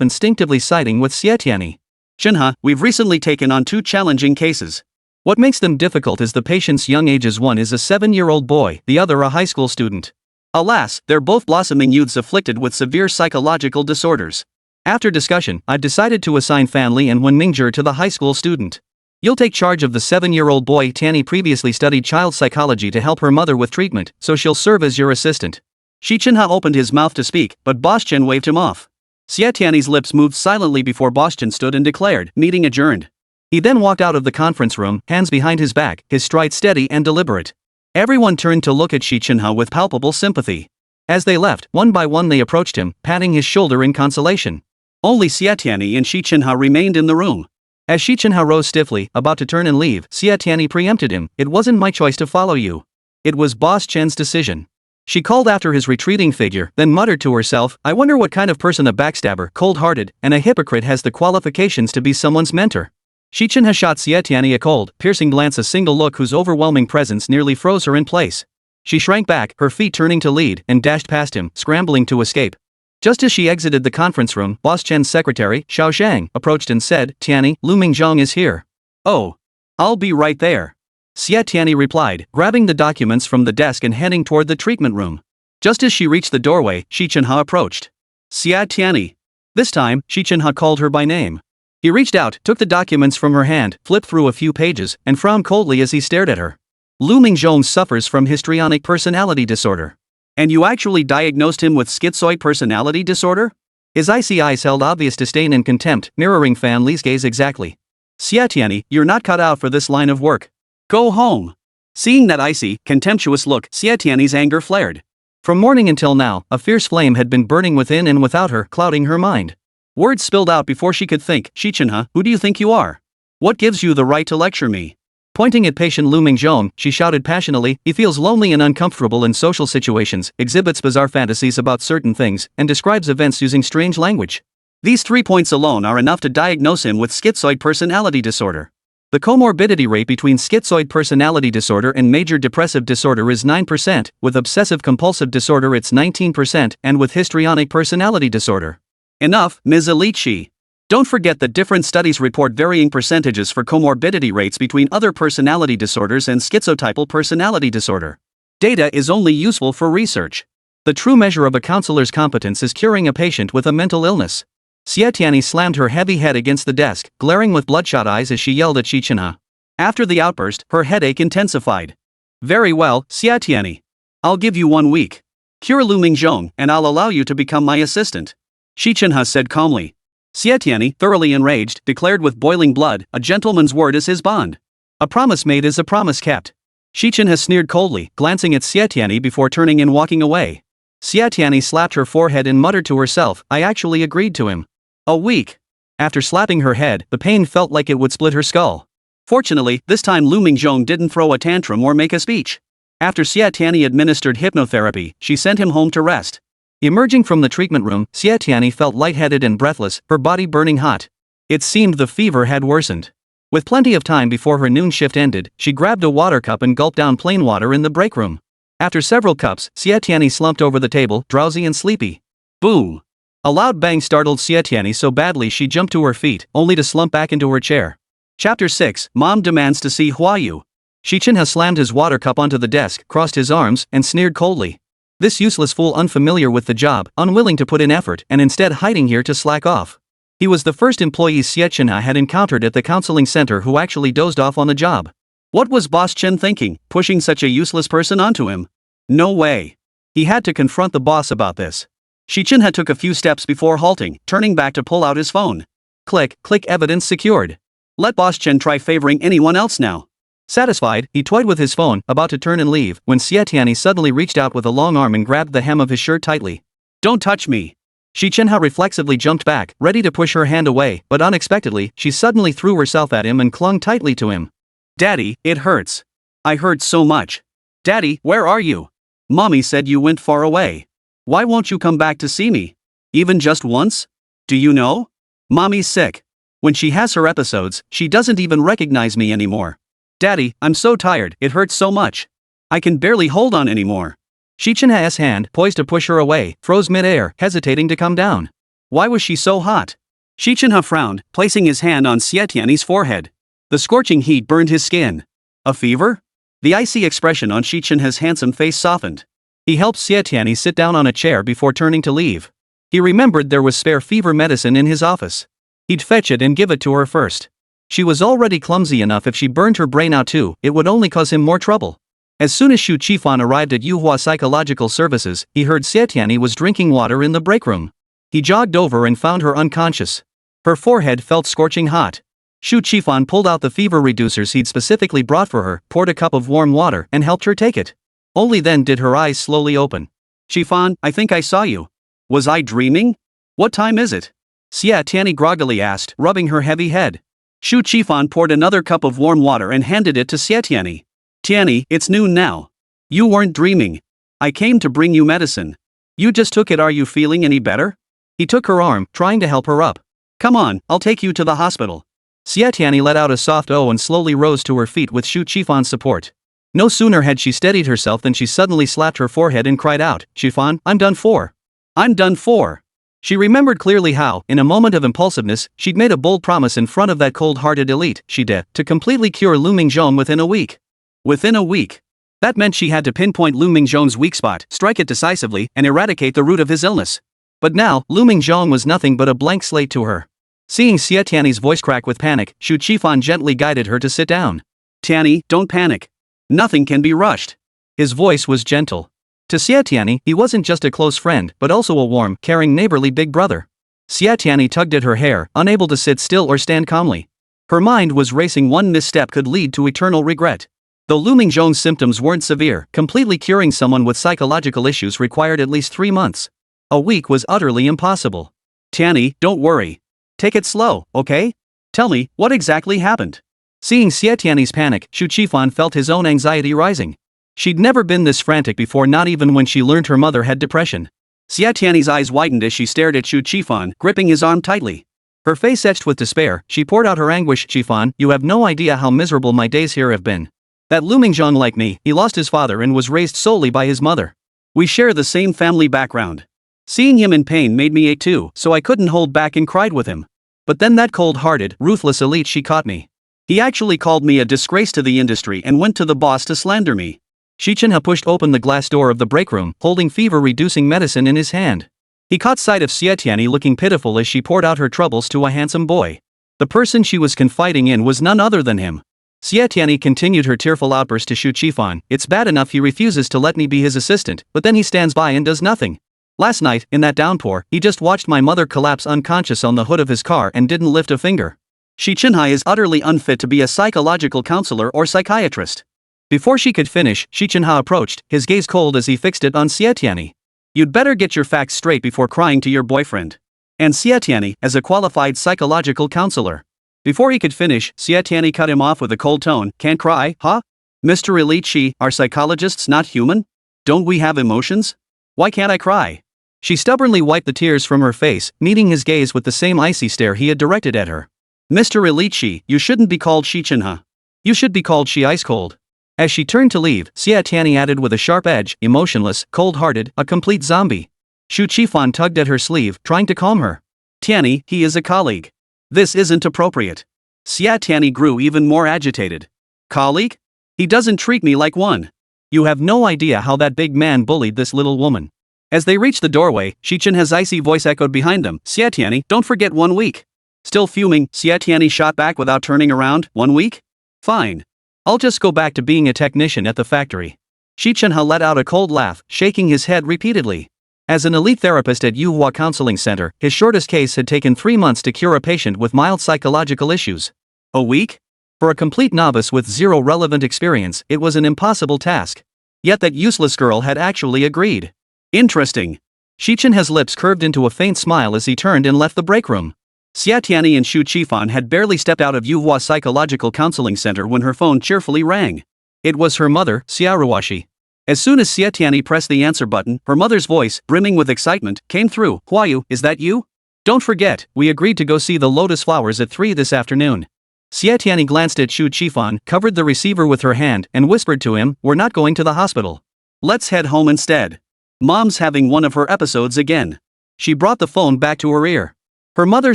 instinctively siding with Xie Tianyi. Chenhe, we've recently taken on 2 challenging cases. What makes them difficult is the patient's young ages. One is a 7-year-old boy, the other a high school student. Alas, they're both blossoming youths afflicted with severe psychological disorders. After discussion, I've decided to assign Fan Li and Wen Mingzhong to the high school student. You'll take charge of the 7-year-old boy. Tianyi previously studied child psychology to help her mother with treatment, so she'll serve as your assistant. Xi Chenhe opened his mouth to speak, but Boss Chen waved him off. Xie Tianyi's lips moved silently before Boss Chen stood and declared, meeting adjourned. He then walked out of the conference room, hands behind his back, his stride steady and deliberate. Everyone turned to look at Xi Chenhe with palpable sympathy. As they left, one by one they approached him, patting his shoulder in consolation. Only Xie Tianyi and Xi Chenhe remained in the room. As Xi Chenhe rose stiffly, about to turn and leave, Xie Tianyi preempted him. It wasn't my choice to follow you. It was Boss Chen's decision. She called after his retreating figure, then muttered to herself, I wonder what kind of person a backstabber, cold-hearted, and a hypocrite has the qualifications to be someone's mentor. Xi Chenhe shot Xie Tianyi a cold, piercing glance, a single look whose overwhelming presence nearly froze her in place. She shrank back, her feet turning to lead, and dashed past him, scrambling to escape. Just as she exited the conference room, Boss Chen's secretary, Xiao Zhang, approached and said, Tianyi, Liu Mingzhong is here. Oh. I'll be right there. Xie Tianyi replied, grabbing the documents from the desk and heading toward the treatment room. Just as she reached the doorway, Xi Chenhe approached. Xie Tianyi. This time, Xi Chenhe called her by name. He reached out, took the documents from her hand, flipped through a few pages, and frowned coldly as he stared at her. Liu Mingzhong suffers from histrionic personality disorder. And you actually diagnosed him with schizoid personality disorder? His icy eyes held obvious disdain and contempt, mirroring Fan Li's gaze exactly. Xie Tianyi, you're not cut out for this line of work. Go home. Seeing that icy, contemptuous look, Xie Tianyi's anger flared. From morning until now, a fierce flame had been burning within and without her, clouding her mind. Words spilled out before she could think. Xi Chenhe, who do you think you are? What gives you the right to lecture me? Pointing at patient Liu Mingzhong, she shouted passionately, he feels lonely and uncomfortable in social situations, exhibits bizarre fantasies about certain things, and describes events using strange language. These 3 points alone are enough to diagnose him with schizoid personality disorder. The comorbidity rate between schizoid personality disorder and major depressive disorder is 9%, with obsessive-compulsive disorder it's 19%, and with histrionic personality disorder. Enough, Ms. Elite. Don't forget that different studies report varying percentages for comorbidity rates between other personality disorders and schizotypal personality disorder. Data is only useful for research. The true measure of a counselor's competence is curing a patient with a mental illness. Xie Tianyi slammed her heavy head against the desk, glaring with bloodshot eyes as she yelled at Xi Chenhe. After the outburst, her headache intensified. Very well, Xie Tianyi. I'll give you 1 week. Cure Liu Mingzhong, and I'll allow you to become my assistant. Xi Chenhe said calmly. Xie Tianyi, thoroughly enraged, declared with boiling blood, a gentleman's word is his bond. A promise made is a promise kept. Xi Chenhe sneered coldly, glancing at Xie Tianyi before turning and walking away. Xie Tianyi slapped her forehead and muttered to herself, I actually agreed to him. A week. After slapping her head, the pain felt like it would split her skull. Fortunately, this time Liu Mingzhong didn't throw a tantrum or make a speech. After Xie Tianyi administered hypnotherapy, she sent him home to rest. Emerging from the treatment room, Xie Tianyi felt lightheaded and breathless, her body burning hot. It seemed the fever had worsened. With plenty of time before her noon shift ended, she grabbed a water cup and gulped down plain water in the break room. After several cups, Xie Tianyi slumped over the table, drowsy and sleepy. Boom! A loud bang startled Xie Tianyi so badly she jumped to her feet, only to slump back into her chair. Chapter 6, Mom demands to see Huayu. Xi Chenhe slammed his water cup onto the desk, crossed his arms, and sneered coldly. This useless fool, unfamiliar with the job, unwilling to put in effort, and instead hiding here to slack off. He was the first employee Xie Chenhe had encountered at the counseling center who actually dozed off on the job. What was Boss Chen thinking, pushing such a useless person onto him? No way. He had to confront the boss about this. Xi Chenhe took a few steps before halting, turning back to pull out his phone. Click, click, evidence secured. Let Boss Chen try favoring anyone else now. Satisfied, he toyed with his phone, about to turn and leave, when Xie Tianyi suddenly reached out with a long arm and grabbed the hem of his shirt tightly. Don't touch me. Xi Chenhe reflexively jumped back, ready to push her hand away, but unexpectedly, she suddenly threw herself at him and clung tightly to him. Daddy, it hurts. I hurt so much. Daddy, where are you? Mommy said you went far away. Why won't you come back to see me? Even just once? Do you know? Mommy's sick. When she has her episodes, she doesn't even recognize me anymore. Daddy, I'm so tired, it hurts so much. I can barely hold on anymore. Xi Chenhe's hand, poised to push her away, froze mid-air, hesitating to come down. Why was she so hot? Xi Chenhe frowned, placing his hand on Xie Tianyi's forehead. The scorching heat burned his skin. A fever? The icy expression on Xi Chenhe's handsome face softened. He helped Xie Tianyi sit down on a chair before turning to leave. He remembered there was spare fever medicine in his office. He'd fetch it and give it to her first. She was already clumsy enough. If she burned her brain out too, it would only cause him more trouble. As soon as Xu Qifan arrived at Yuhua Psychological Services, he heard Xie Tianyi was drinking water in the break room. He jogged over and found her unconscious. Her forehead felt scorching hot. Xu Qifan pulled out the fever reducers he'd specifically brought for her, poured a cup of warm water, and helped her take it. Only then did her eyes slowly open. Qifan, I think I saw you. Was I dreaming? What time is it? Xie Tianyi groggily asked, rubbing her heavy head. Xu Qifan poured another cup of warm water and handed it to Xie Tianyi. Tianyi, it's noon now. You weren't dreaming. I came to bring you medicine. You just took it. Are you feeling any better? He took her arm, trying to help her up. Come on, I'll take you to the hospital. Xie Tianyi let out a soft "oh" and slowly rose to her feet with Xu Qifan's support. No sooner had she steadied herself than she suddenly slapped her forehead and cried out, Qifan, I'm done for. I'm done for. She remembered clearly how, in a moment of impulsiveness, she'd made a bold promise in front of that cold-hearted elite, Xie, to completely cure Liu Mingzhong within a week. Within a week. That meant she had to pinpoint Liu Mingzhong's weak spot, strike it decisively, and eradicate the root of his illness. But now, Liu Mingzhong was nothing but a blank slate to her. Seeing Xie Tianyi's voice crack with panic, Xu Qifan gently guided her to sit down. Tianyi, don't panic. Nothing can be rushed. His voice was gentle. To Xie Tianyi, he wasn't just a close friend, but also a warm, caring neighborly big brother. Xie Tianyi tugged at her hair, unable to sit still or stand calmly. Her mind was racing. One misstep could lead to eternal regret. Though Liu Mingzhong's symptoms weren't severe, completely curing someone with psychological issues required at least 3 months. A week was utterly impossible. Tianyi, don't worry. Take it slow, okay? Tell me, what exactly happened? Seeing Xie Tianyi's panic, Xu Qifan felt his own anxiety rising. She'd never been this frantic before, not even when she learned her mother had depression. Xie Tianyi's eyes widened as she stared at Xu Qifan, gripping his arm tightly. Her face etched with despair, she poured out her anguish. Qifan, you have no idea how miserable my days here have been. That Liu Mingzhong, like me, he lost his father and was raised solely by his mother. We share the same family background. Seeing him in pain made me ache too, so I couldn't hold back and cried with him. But then that cold-hearted, ruthless elite, she caught me. He actually called me a disgrace to the industry and went to the boss to slander me. Xi Chenhe pushed open the glass door of the break room, holding fever-reducing medicine in his hand. He caught sight of Xie Tianyi looking pitiful as she poured out her troubles to a handsome boy. The person she was confiding in was none other than him. Xie Tianyi continued her tearful outburst to Xu Qifan. It's bad enough he refuses to let me be his assistant, but then he stands by and does nothing. Last night, in that downpour, he just watched my mother collapse unconscious on the hood of his car and didn't lift a finger. Xi Chenhe is utterly unfit to be a psychological counselor or psychiatrist. Before she could finish, Xi Chenhe approached, his gaze cold as he fixed it on Xie Tianyi. You'd better get your facts straight before crying to your boyfriend. And Xie Tianyi, as a qualified psychological counselor. Before he could finish, Xie Tianyi cut him off with a cold tone. Can't cry, huh? Mr. Elite Xi, are psychologists not human? Don't we have emotions? Why can't I cry? She stubbornly wiped the tears from her face, meeting his gaze with the same icy stare he had directed at her. Mr. Elite Xi, you shouldn't be called Xi Chenhe. You should be called Xi Ice Cold. As she turned to leave, Xie Tianyi added with a sharp edge, emotionless, cold-hearted, a complete zombie. Xu Qifan tugged at her sleeve, trying to calm her. Tianyi, he is a colleague. This isn't appropriate. Xie Tianyi grew even more agitated. Colleague? He doesn't treat me like one. You have no idea how that big man bullied this little woman. As they reached the doorway, Xi Chenhe's icy voice echoed behind them. Xie Tianyi, don't forget 1 week. Still fuming, Xie Tianyi shot back without turning around. 1 week? Fine. I'll just go back to being a technician at the factory. Xi Chenhe let out a cold laugh, shaking his head repeatedly. As an elite therapist at Yuhua Counseling Center, his shortest case had taken 3 months to cure a patient with mild psychological issues. A week? For a complete novice with zero relevant experience, it was an impossible task. Yet that useless girl had actually agreed. Interesting. Xi Chenhe's lips curved into a faint smile as he turned and left the break room. Xie Tianyi and Xu Qifan had barely stepped out of Yuhua Psychological Counseling Center when her phone cheerfully rang. It was her mother, Xiaoruashi. As soon as Xie Tianyi pressed the answer button, her mother's voice, brimming with excitement, came through. Huayu, is that you? Don't forget, we agreed to go see the lotus flowers at 3 this afternoon. Xie Tianyi glanced at Xu Qifan, covered the receiver with her hand, and whispered to him, we're not going to the hospital. Let's head home instead. Mom's having one of her episodes again. She brought the phone back to her ear. Her mother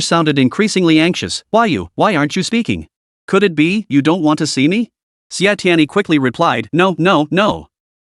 sounded increasingly anxious. Huayu, why aren't you speaking? Could it be you don't want to see me? Xie Tianyi quickly replied, no.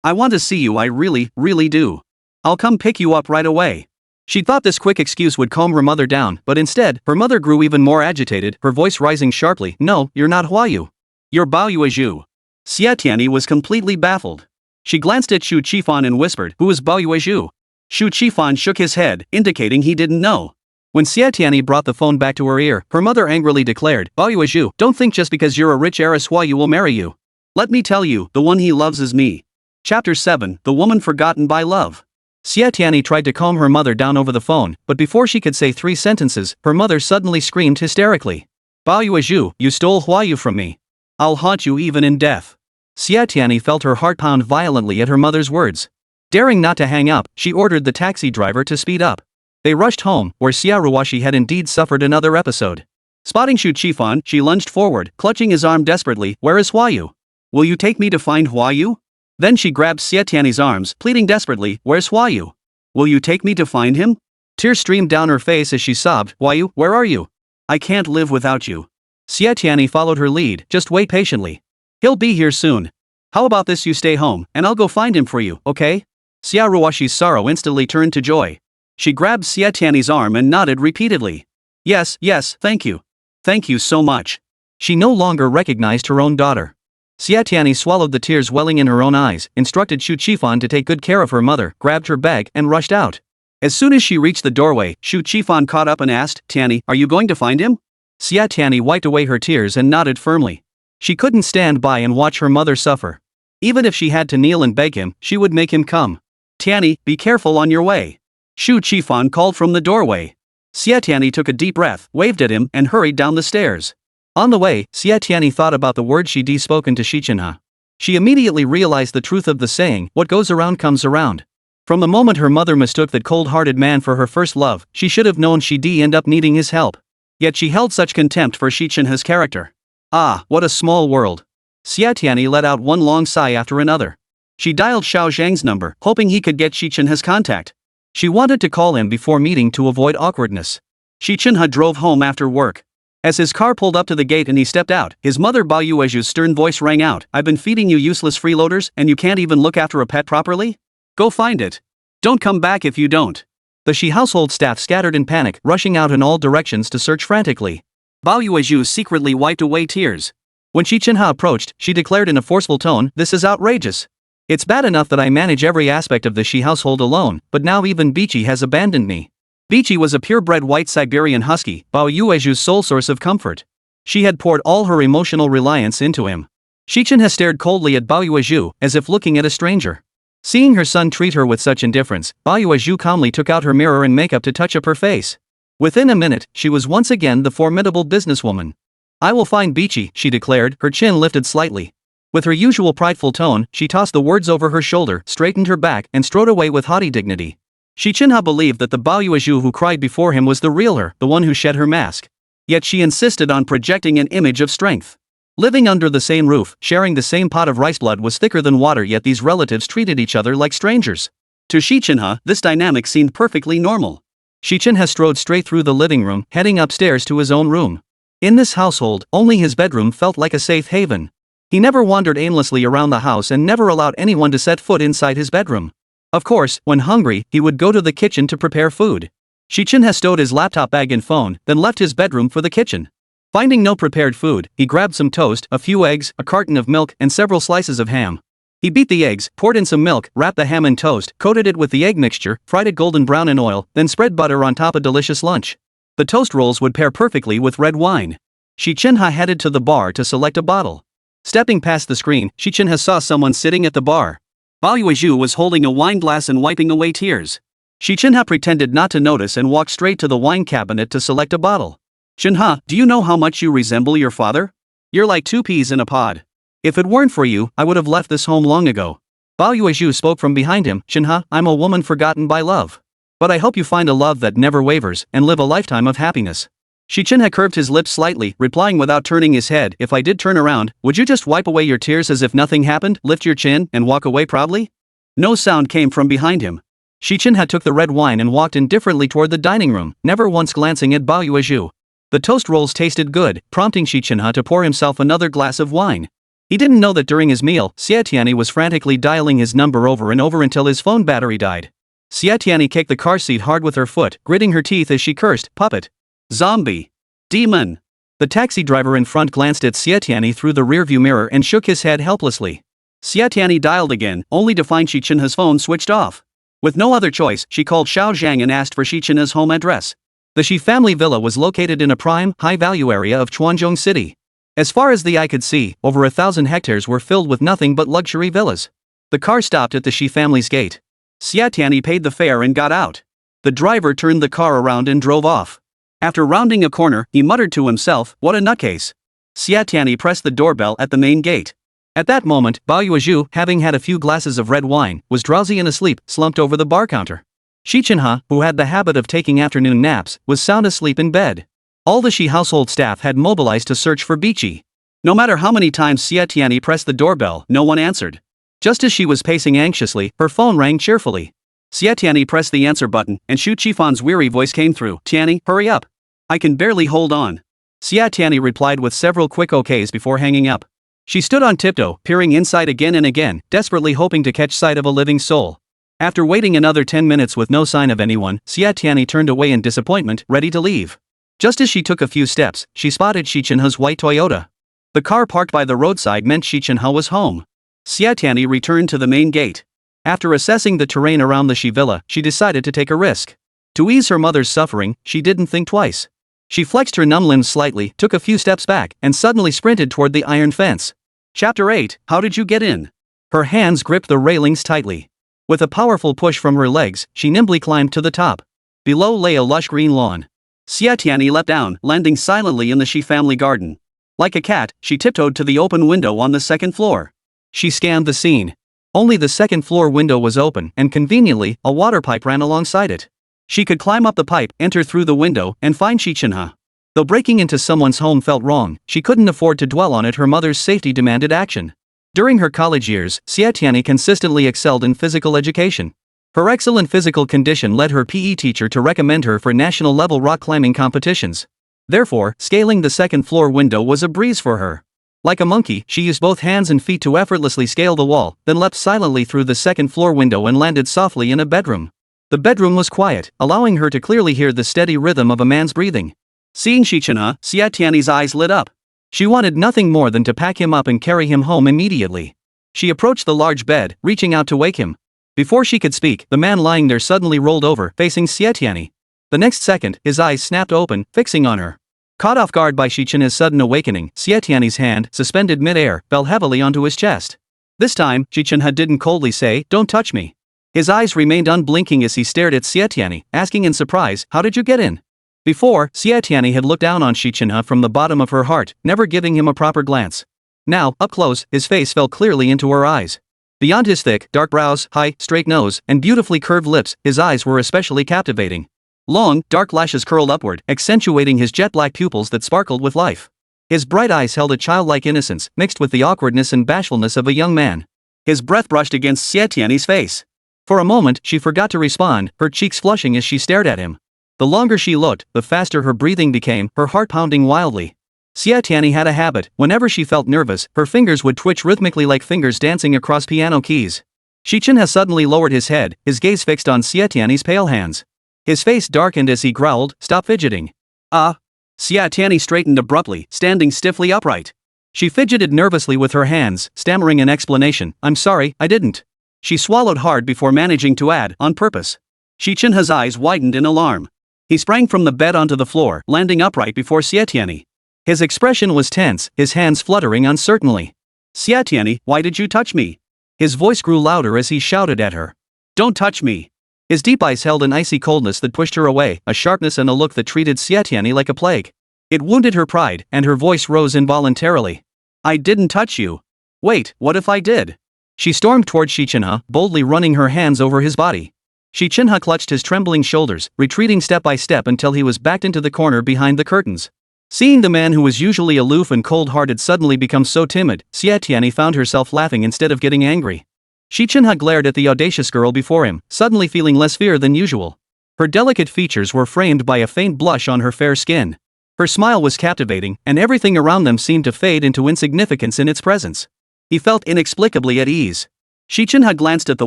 I want to see you, I really do. I'll come pick you up right away. She thought this quick excuse would calm her mother down, but instead, her mother grew even more agitated, her voice rising sharply. No, you're not Huayu. You're Baoyue Zhu. Xie Tianyi was completely baffled. She glanced at Xu Qifan and whispered, who is Baoyue Zhu? Xu Qifan shook his head, indicating he didn't know. When Xie Tianyi brought the phone back to her ear, her mother angrily declared, Baoyue Zhu, don't think just because you're a rich heiress Huayu will marry you. Let me tell you, the one he loves is me. Chapter 7, The Woman Forgotten by Love. Xie Tianyi tried to calm her mother down over the phone, but before she could say 3 sentences, her mother suddenly screamed hysterically. Baoyue Zhu, you stole Huayu from me. I'll haunt you even in death. Xie Tianyi felt her heart pound violently at her mother's words. Daring not to hang up, she ordered the taxi driver to speed up. They rushed home, where Xia Ruoxi had indeed suffered another episode. Spotting Xu Qifan, she lunged forward, clutching his arm desperately. Where is Huayu? Will you take me to find Huayu? Then she grabbed Xie Tianyi's arms, pleading desperately, where's Huayu? Will you take me to find him? Tears streamed down her face as she sobbed, Huayu, where are you? I can't live without you. Xie Tianyi followed her lead, just wait patiently. He'll be here soon. How about this, you stay home, and I'll go find him for you, okay? Xia Ruoxi's sorrow instantly turned to joy. She grabbed Xie Tianyi's arm and nodded repeatedly. Yes, thank you. Thank you so much. She no longer recognized her own daughter. Xie Tianyi swallowed the tears welling in her own eyes, instructed Xu Qifan to take good care of her mother, grabbed her bag, and rushed out. As soon as she reached the doorway, Xu Qifan caught up and asked, Tianyi, are you going to find him? Xie Tianyi wiped away her tears and nodded firmly. She couldn't stand by and watch her mother suffer. Even if she had to kneel and beg him, she would make him come. Tianyi, be careful on your way. Xu Qifan called from the doorway. Xie Tianyi took a deep breath, waved at him, and hurried down the stairs. On the way, Xie Tianyi thought about the words she'd spoken to Xi Chenhe. She immediately realized the truth of the saying, what goes around comes around. From the moment her mother mistook that cold-hearted man for her first love, she should have known she'd end up needing his help. Yet she held such contempt for Xi Chenhe's character. Ah, what a small world. Xie Tianyi let out one long sigh after another. She dialed Xiao Zhang's number, hoping he could get Xi Chenhe's contact. She wanted to call him before meeting to avoid awkwardness. Xi Chenhe drove home after work. As his car pulled up to the gate and he stepped out, his mother Baoyue Zhu's stern voice rang out, I've been feeding you useless freeloaders, and you can't even look after a pet properly? Go find it. Don't come back if you don't. The Xi household staff scattered in panic, rushing out in all directions to search frantically. Baoyue Zhu secretly wiped away tears. When Xi Chenhe approached, she declared in a forceful tone, this is outrageous. It's bad enough that I manage every aspect of the Xi household alone, but now even Bichi has abandoned me. Bichi was a purebred white Siberian husky, Baoyue Zhu's sole source of comfort. She had poured all her emotional reliance into him. Xi Chenhe stared coldly at Baoyue Zhu, as if looking at a stranger. Seeing her son treat her with such indifference, Baoyue Zhu calmly took out her mirror and makeup to touch up her face. Within a minute, she was once again the formidable businesswoman. I will find Bichi, she declared, her chin lifted slightly. With her usual prideful tone, she tossed the words over her shoulder, straightened her back, and strode away with haughty dignity. Xi Chenhe believed that the Baoyue Zhu who cried before him was the real her, the one who shed her mask. Yet she insisted on projecting an image of strength. Living under the same roof, sharing the same pot of rice, blood was thicker than water, yet these relatives treated each other like strangers. To Xi Chenhe, this dynamic seemed perfectly normal. Xi Chenhe strode straight through the living room, heading upstairs to his own room. In this household, only his bedroom felt like a safe haven. He never wandered aimlessly around the house and never allowed anyone to set foot inside his bedroom. Of course, when hungry, he would go to the kitchen to prepare food. Xi Chenhe stowed his laptop bag and phone, then left his bedroom for the kitchen. Finding no prepared food, he grabbed some toast, a few eggs, a carton of milk, and several slices of ham. He beat the eggs, poured in some milk, wrapped the ham in toast, coated it with the egg mixture, fried it golden brown in oil, then spread butter on top a delicious lunch. The toast rolls would pair perfectly with red wine. Xi Chenhe headed to the bar to select a bottle. Stepping past the screen, Xi Chenhe saw someone sitting at the bar. Baoyue Zhu was holding a wine glass and wiping away tears. Xi Chenhe pretended not to notice and walked straight to the wine cabinet to select a bottle. Chenhe, do you know how much you resemble your father? You're like 2 peas in a pod. If it weren't for you, I would have left this home long ago. Bao Yuezhu spoke from behind him, Chenhe, I'm a woman forgotten by love. But I hope you find a love that never wavers, and live a lifetime of happiness. Xi Chenhe curved his lips slightly, replying without turning his head, if I did turn around, would you just wipe away your tears as if nothing happened, lift your chin, and walk away proudly? No sound came from behind him. Xi Chenhe took the red wine and walked indifferently toward the dining room, never once glancing at Bao Yuezhu. The toast rolls tasted good, prompting Xi Chenhe to pour himself another glass of wine. He didn't know that during his meal, Xie Tianyi was frantically dialing his number over and over until his phone battery died. Xie Tianyi kicked the car seat hard with her foot, gritting her teeth as she cursed, puppet. Zombie. Demon. The taxi driver in front glanced at Xie Tianyi through the rearview mirror and shook his head helplessly. Xie Tianyi dialed again, only to find Xi Chenhe's phone switched off. With no other choice, she called Xiao Zhang and asked for Xi Chenhe's home address. The Xi family villa was located in a prime, high-value area of Chuanzhong City. As far as the eye could see, over 1,000 hectares were filled with nothing but luxury villas. The car stopped at the Xi family's gate. Xie Tianyi paid the fare and got out. The driver turned the car around and drove off. After rounding a corner, he muttered to himself, what a nutcase. Xie Tianyi pressed the doorbell at the main gate. At that moment, Bao Yuezhu, having had a few glasses of red wine, was drowsy and asleep, slumped over the bar counter. Xi Chenhe, who had the habit of taking afternoon naps, was sound asleep in bed. All the Xi household staff had mobilized to search for Biqi. No matter how many times Xie Tianyi pressed the doorbell, no one answered. Just as she was pacing anxiously, her phone rang cheerfully. Xie Tianyi pressed the answer button, and Xu Qifan's weary voice came through. Tianyi, hurry up. I can barely hold on. Xie Tianyi replied with several quick okays before hanging up. She stood on tiptoe, peering inside again and again, desperately hoping to catch sight of a living soul. After waiting another 10 minutes with no sign of anyone, Xie Tianyi turned away in disappointment, ready to leave. Just as she took a few steps, she spotted Xi Chenhe's white Toyota. The car parked by the roadside meant Xi Chenhe was home. Xie Tianyi returned to the main gate. After assessing the terrain around the Xi villa, she decided to take a risk. To ease her mother's suffering, she didn't think twice. She flexed her numb limbs slightly, took a few steps back, and suddenly sprinted toward the iron fence. Chapter 8, How did you get in? Her hands gripped the railings tightly. With a powerful push from her legs, she nimbly climbed to the top. Below lay a lush green lawn. Xie Tianyi leapt down, landing silently in the Xi family garden. Like a cat, she tiptoed to the open window on the second floor. She scanned the scene. Only the second floor window was open, and conveniently, a water pipe ran alongside it. She could climb up the pipe, enter through the window, and find Xi Chenhe. Though breaking into someone's home felt wrong, she couldn't afford to dwell on it. Her mother's safety demanded action. During her college years, Xie Tianyi consistently excelled in physical education. Her excellent physical condition led her PE teacher to recommend her for national-level rock climbing competitions. Therefore, scaling the second-floor window was a breeze for her. Like a monkey, she used both hands and feet to effortlessly scale the wall, then leapt silently through the second-floor window and landed softly in a bedroom. The bedroom was quiet, allowing her to clearly hear the steady rhythm of a man's breathing. Seeing Xi Chenhe, Xie Tianyi's eyes lit up. She wanted nothing more than to pack him up and carry him home immediately. She approached the large bed, reaching out to wake him. Before she could speak, the man lying there suddenly rolled over, facing Xie Tianyi. The next second, his eyes snapped open, fixing on her. Caught off guard by Xi Chenhe's sudden awakening, Xie Tianyi's hand, suspended mid-air, fell heavily onto his chest. This time, Xi Chenhe didn't coldly say, "Don't touch me." His eyes remained unblinking as he stared at Xie Tianyi, asking in surprise, "How did you get in?" Before, Xie Tianyi had looked down on Xi Chenhe from the bottom of her heart, never giving him a proper glance. Now, up close, his face fell clearly into her eyes. Beyond his thick, dark brows, high, straight nose, and beautifully curved lips, his eyes were especially captivating. Long, dark lashes curled upward, accentuating his jet-black pupils that sparkled with life. His bright eyes held a childlike innocence, mixed with the awkwardness and bashfulness of a young man. His breath brushed against Xie Tianyi's face. For a moment, she forgot to respond, her cheeks flushing as she stared at him. The longer she looked, the faster her breathing became, her heart pounding wildly. Xie Tianyi had a habit: whenever she felt nervous, her fingers would twitch rhythmically like fingers dancing across piano keys. Xi Chenhe suddenly lowered his head, his gaze fixed on Xie Tianyi's pale hands. His face darkened as he growled, "Stop fidgeting." Ah! Xie Tianyi straightened abruptly, standing stiffly upright. She fidgeted nervously with her hands, stammering an explanation, "I'm sorry, I didn't." She swallowed hard before managing to add, "On purpose." Xi Chenhe's eyes widened in alarm. He sprang from the bed onto the floor, landing upright before Xie Tianyi. His expression was tense, his hands fluttering uncertainly. "Xie Tianyi, why did you touch me?" His voice grew louder as he shouted at her. "Don't touch me." His deep eyes held an icy coldness that pushed her away, a sharpness and a look that treated Xie Tianyi like a plague. It wounded her pride, and her voice rose involuntarily. "I didn't touch you." "Wait, what if I did?" She stormed toward Xi Chenhe, boldly running her hands over his body. Xi Chenhe clutched his trembling shoulders, retreating step by step until he was backed into the corner behind the curtains. Seeing the man who was usually aloof and cold-hearted suddenly become so timid, Xie Tianyi found herself laughing instead of getting angry. Xi Chenhe glared at the audacious girl before him, suddenly feeling less fear than usual. Her delicate features were framed by a faint blush on her fair skin. Her smile was captivating, and everything around them seemed to fade into insignificance in its presence. He felt inexplicably at ease. Xi Chenhe glanced at the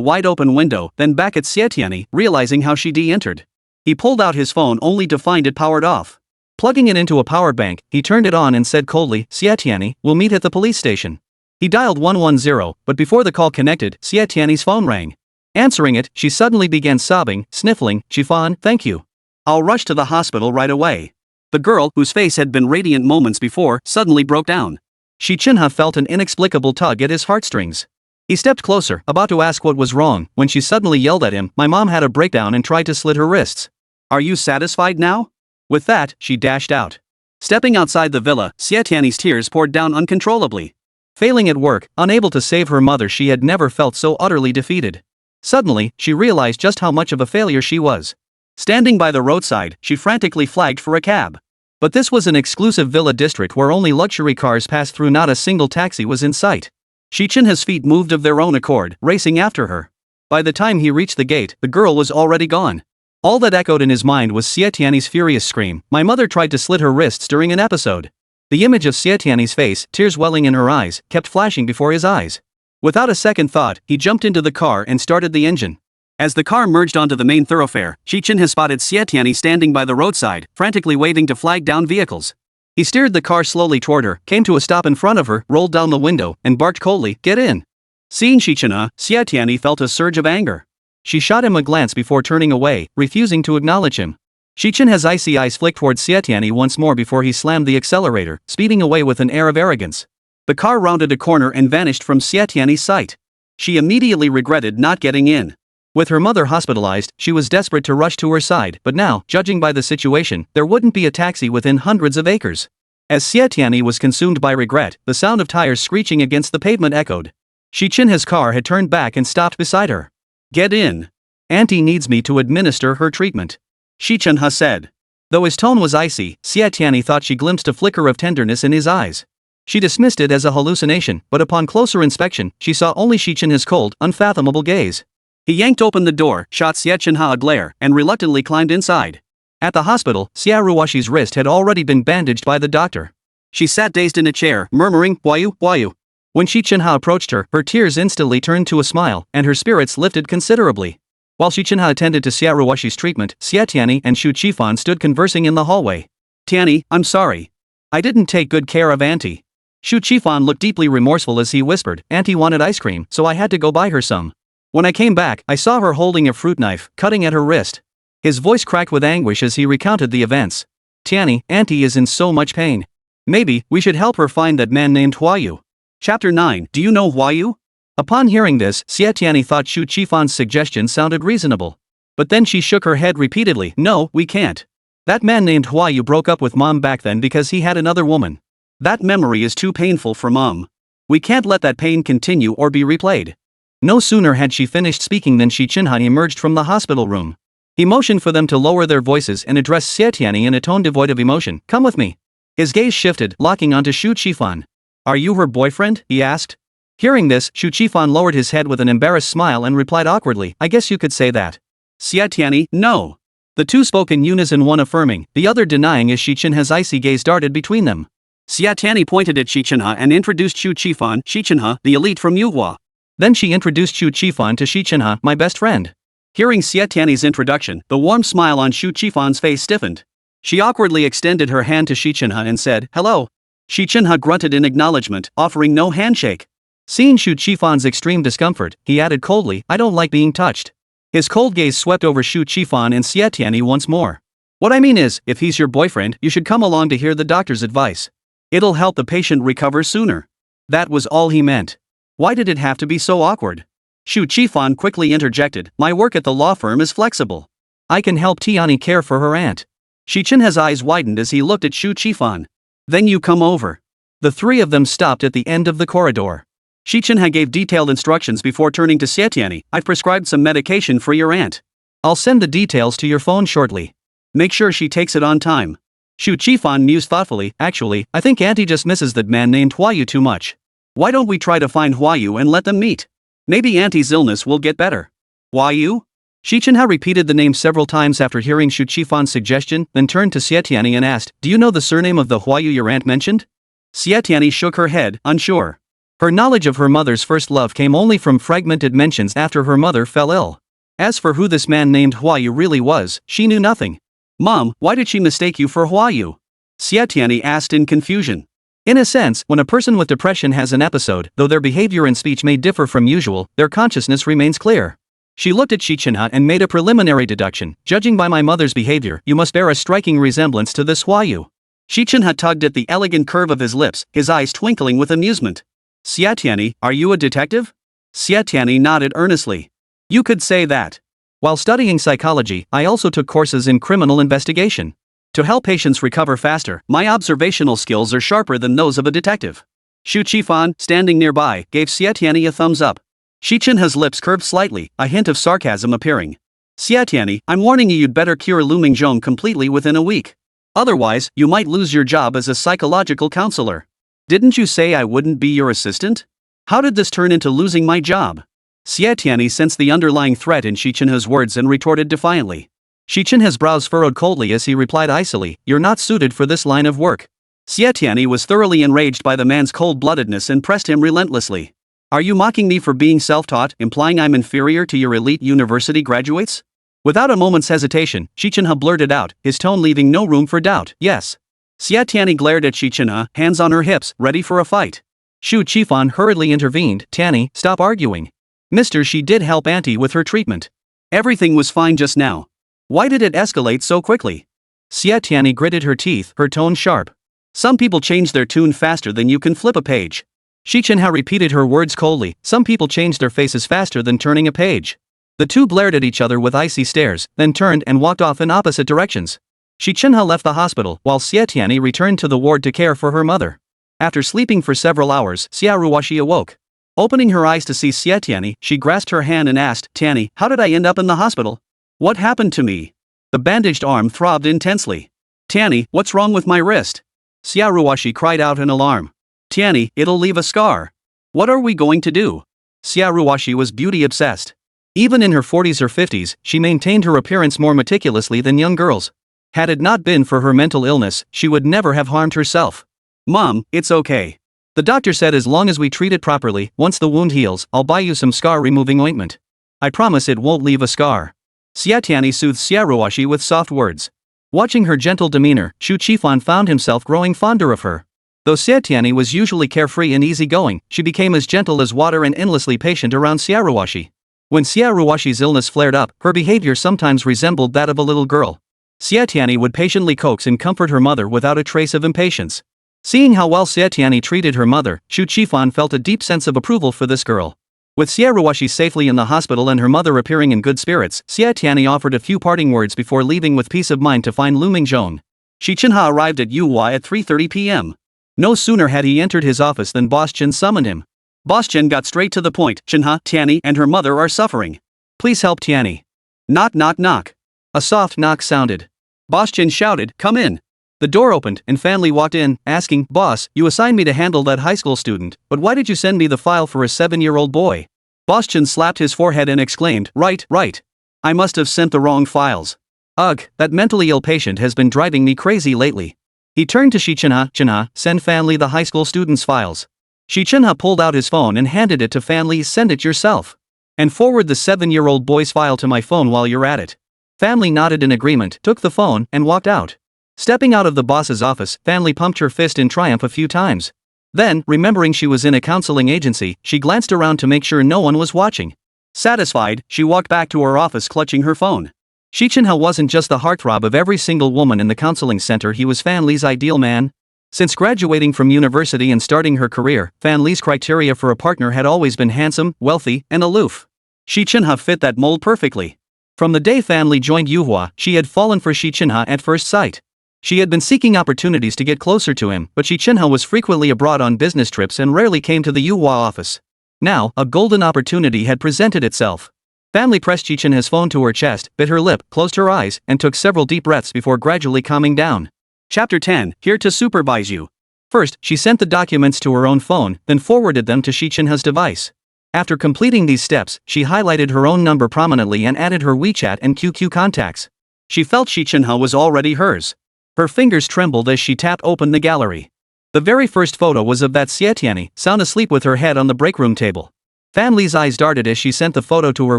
wide-open window, then back at Xie Tianyi, realizing how she entered. He pulled out his phone only to find it powered off. Plugging it into a power bank, he turned it on and said coldly, "Xie Tianyi, we'll meet at the police station." He dialed 110, but before the call connected, Xie Tianyi's phone rang. Answering it, she suddenly began sobbing, sniffling, "Chiffon, thank you. I'll rush to the hospital right away." The girl, whose face had been radiant moments before, suddenly broke down. Xi Chenhe felt an inexplicable tug at his heartstrings. He stepped closer, about to ask what was wrong, when she suddenly yelled at him, "My mom had a breakdown and tried to slit her wrists. Are you satisfied now?" With that, she dashed out. Stepping outside the villa, Xie Tianyi's tears poured down uncontrollably. Failing at work, unable to save her mother, she had never felt so utterly defeated. Suddenly, she realized just how much of a failure she was. Standing by the roadside, she frantically flagged for a cab. But this was an exclusive villa district where only luxury cars passed through, not a single taxi was in sight. Xi Chenhe's feet moved of their own accord, racing after her. By the time he reached the gate, the girl was already gone. All that echoed in his mind was Xie Tianyi's furious scream, "My mother tried to slit her wrists during an episode." The image of Xie Tianyi's face, tears welling in her eyes, kept flashing before his eyes. Without a second thought, he jumped into the car and started the engine. As the car merged onto the main thoroughfare, Xi Chenhe spotted Xie Tianyi standing by the roadside, frantically waving to flag down vehicles. He steered the car slowly toward her, came to a stop in front of her, rolled down the window, and barked coldly, "Get in." Seeing Xi Chenhe, Xie Tianyi felt a surge of anger. She shot him a glance before turning away, refusing to acknowledge him. Xi Chenhe's icy eyes flicked toward Xie Tianyi once more before he slammed the accelerator, speeding away with an air of arrogance. The car rounded a corner and vanished from Xie Tianyi's sight. She immediately regretted not getting in. With her mother hospitalized, she was desperate to rush to her side, but now, judging by the situation, there wouldn't be a taxi within hundreds of acres. As Xie Tianyi was consumed by regret, the sound of tires screeching against the pavement echoed. Xi Chenhe's car had turned back and stopped beside her. "Get in. Auntie needs me to administer her treatment," Xi Chenhe said. Though his tone was icy, Xie Tianyi thought she glimpsed a flicker of tenderness in his eyes. She dismissed it as a hallucination, but upon closer inspection, she saw only Xi Chenhe's cold, unfathomable gaze. He yanked open the door, shot Xie Chenhe a glare, and reluctantly climbed inside. At the hospital, Xia Ruoxi's wrist had already been bandaged by the doctor. She sat dazed in a chair, murmuring, "Huayu, Huayu." When Xi Chenhe approached her, her tears instantly turned to a smile, and her spirits lifted considerably. While Xi Chenhe attended to Xia Ruoxi's treatment, Xie Tianyi and Xu Qifan stood conversing in the hallway. "Tianyi, I'm sorry. I didn't take good care of Auntie." Xu Qifan looked deeply remorseful as he whispered, "Auntie wanted ice cream, so I had to go buy her some. When I came back, I saw her holding a fruit knife, cutting at her wrist." His voice cracked with anguish as he recounted the events. "Tianyi, Auntie is in so much pain. Maybe we should help her find that man named Huayu." Chapter 9. Do you know Huayu? Upon hearing this, Xie Tianyi thought Xu Qifan's suggestion sounded reasonable. But then she shook her head repeatedly. "No, we can't. That man named Huayu broke up with Mom back then because he had another woman. That memory is too painful for Mom. We can't let that pain continue or be replayed." No sooner had she finished speaking than Xi Chenhe emerged from the hospital room. He motioned for them to lower their voices and addressed Xie Tianyi in a tone devoid of emotion. "Come with me." His gaze shifted, locking onto Xu Qifan. "Are you her boyfriend?" he asked. Hearing this, Xu Qifan lowered his head with an embarrassed smile and replied awkwardly, "I guess you could say that." Xie Tianyi, no. The two spoke in unison, one affirming, the other denying, as Xi Chenhe's icy gaze darted between them. Xie Tianyi pointed at Xi Chenhe and introduced Xu Qifan, Xi Chenhe, the elite from Yuhua. Then she introduced Xu Qifan to Xi Chenhe, "My best friend." Hearing Xie Tianyi's introduction, the warm smile on Xu Qifan's face stiffened. She awkwardly extended her hand to Xi Chenhe and said, "Hello." Xi Chenhe grunted in acknowledgement, offering no handshake. Seeing Xu Qifan's extreme discomfort, he added coldly, "I don't like being touched." His cold gaze swept over Xu Qifan and Xie Tianyi once more. "What I mean is, if he's your boyfriend, you should come along to hear the doctor's advice. It'll help the patient recover sooner." That was all he meant. Why did it have to be so awkward? Xu Qifan quickly interjected, "My work at the law firm is flexible. I can help Tianyi care for her aunt." Xi Chenhe's eyes widened as he looked at Xu Qifan. "Then you come over." The three of them stopped at the end of the corridor. Xi Chenhe gave detailed instructions before turning to Xie Tianyi. I've prescribed some medication for your aunt. I'll send the details to your phone shortly. Make sure she takes it on time. Xu Qifan mused thoughtfully. Actually, I think Auntie just misses that man named Huayu too much. Why don't we try to find Huayu and let them meet? Maybe Auntie's illness will get better. Huayu? Xi Chenhe repeated the name several times after hearing Xu Qifan's suggestion, then turned to Xie Tianyi and asked, Do you know the surname of the Huayu your aunt mentioned? Xie Tianyi shook her head, unsure. Her knowledge of her mother's first love came only from fragmented mentions after her mother fell ill. As for who this man named Huayu really was, she knew nothing. Mom, why did she mistake you for Huayu? Xie Tianyi asked in confusion. In a sense, when a person with depression has an episode, though their behavior and speech may differ from usual, their consciousness remains clear. She looked at Xi Chenhe and made a preliminary deduction. Judging by my mother's behavior, you must bear a striking resemblance to this Huayu. Xi Chenhe tugged at the elegant curve of his lips, his eyes twinkling with amusement. Xie Tianyi, are you a detective? Xie Tianyi nodded earnestly. You could say that. While studying psychology, I also took courses in criminal investigation. To help patients recover faster, my observational skills are sharper than those of a detective. Xu Qifan, standing nearby, gave Xie Tianyi a thumbs up. Xi Chenhe's lips curved slightly, a hint of sarcasm appearing. Xie Tianyi, I'm warning you'd better cure Liu Mingzhong completely within a week. Otherwise, you might lose your job as a psychological counselor. Didn't you say I wouldn't be your assistant? How did this turn into losing my job? Xie Tianyi sensed the underlying threat in Xi Chenhe's words and retorted defiantly. Xi Chenhe's brows furrowed coldly as he replied icily, You're not suited for this line of work. Xie Tianyi was thoroughly enraged by the man's cold-bloodedness and pressed him relentlessly. Are you mocking me for being self-taught, implying I'm inferior to your elite university graduates? Without a moment's hesitation, Xi Chenhe blurted out, his tone leaving no room for doubt, yes. Xie Tianyi glared at Xi Chenhe, hands on her hips, ready for a fight. Xu Qifan hurriedly intervened, Tianyi, stop arguing. Mister, she did help Auntie with her treatment. Everything was fine just now. Why did it escalate so quickly? Xie Tianyi gritted her teeth, her tone sharp. Some people change their tune faster than you can flip a page. Xi Chenhe repeated her words coldly, some people change their faces faster than turning a page. The two glared at each other with icy stares, then turned and walked off in opposite directions. Xi Chenhe left the hospital, while Xie Tianyi returned to the ward to care for her mother. After sleeping for several hours, Xiaoruoshi awoke. Opening her eyes to see Xie Tianyi, she grasped her hand and asked, Tianyi, how did I end up in the hospital? What happened to me? The bandaged arm throbbed intensely. Tianyi, what's wrong with my wrist? Xiaoruoshi cried out in alarm. Tianyi, it'll leave a scar. What are we going to do? Xiaoruoshi was beauty obsessed. Even in her 40s or 50s, she maintained her appearance more meticulously than young girls. Had it not been for her mental illness, she would never have harmed herself. Mom, it's okay. The doctor said as long as we treat it properly, once the wound heals, I'll buy you some scar-removing ointment. I promise it won't leave a scar. Xie Tianyi soothed Xiaoruoshi with soft words. Watching her gentle demeanor, Xu Qifan found himself growing fonder of her. Though Xie Tianyi was usually carefree and easygoing, she became as gentle as water and endlessly patient around Xiaoruoshi. When Xiaoruoshi's illness flared up, her behavior sometimes resembled that of a little girl. Xie Tianyi would patiently coax and comfort her mother without a trace of impatience. Seeing how well Xie Tianyi treated her mother, Xu Qifan felt a deep sense of approval for this girl. With Xiaoruoshi safely in the hospital and her mother appearing in good spirits, Xie Tianyi offered a few parting words before leaving with peace of mind to find Liu Mingzhong. Xi Chenhe arrived at Yuhua at 3:30 p.m. No sooner had he entered his office than Boss Chen summoned him. Boss Chen got straight to the point. Chenhe, Tianyi, and her mother are suffering. Please help Tianyi. Knock knock knock. A soft knock sounded. Boss Chen shouted, come in. The door opened, and Fan Li walked in, asking, Boss, you assigned me to handle that high school student, but why did you send me the file for a 7-year-old boy? Boss Chen slapped his forehead and exclaimed, right. I must have sent the wrong files. Ugh, that mentally ill patient has been driving me crazy lately. He turned to Xi Chenhe, Chenhe, send Fan Li the high school student's files. Xi Chenhe pulled out his phone and handed it to Fan Li, send it yourself. And forward the 7-year-old boy's file to my phone while you're at it. Fan Li nodded in agreement, took the phone, and walked out. Stepping out of the boss's office, Fan Li pumped her fist in triumph a few times. Then, remembering she was in a counseling agency, she glanced around to make sure no one was watching. Satisfied, she walked back to her office clutching her phone. Xi Chenhe wasn't just the heartthrob of every single woman in the counseling center, he was Fan Li's ideal man. Since graduating from university and starting her career, Fan Li's criteria for a partner had always been handsome, wealthy, and aloof. Xi Chenhe fit that mold perfectly. From the day Fan Li joined Yuhua, she had fallen for Xi Chenhe at first sight. She had been seeking opportunities to get closer to him, but Xi Chenhe was frequently abroad on business trips and rarely came to the Yuhua office. Now, a golden opportunity had presented itself. Family pressed Xi Chenhe's phone to her chest, bit her lip, closed her eyes, and took several deep breaths before gradually calming down. Chapter 10, Here to supervise you. First, she sent the documents to her own phone, then forwarded them to Xi Chenhe's device. After completing these steps, she highlighted her own number prominently and added her WeChat and QQ contacts. She felt Xi Chenhe was already hers. Her fingers trembled as she tapped open the gallery. The very first photo was of that Xie Tianyi, sound asleep with her head on the break room table. Family's eyes darted as she sent the photo to her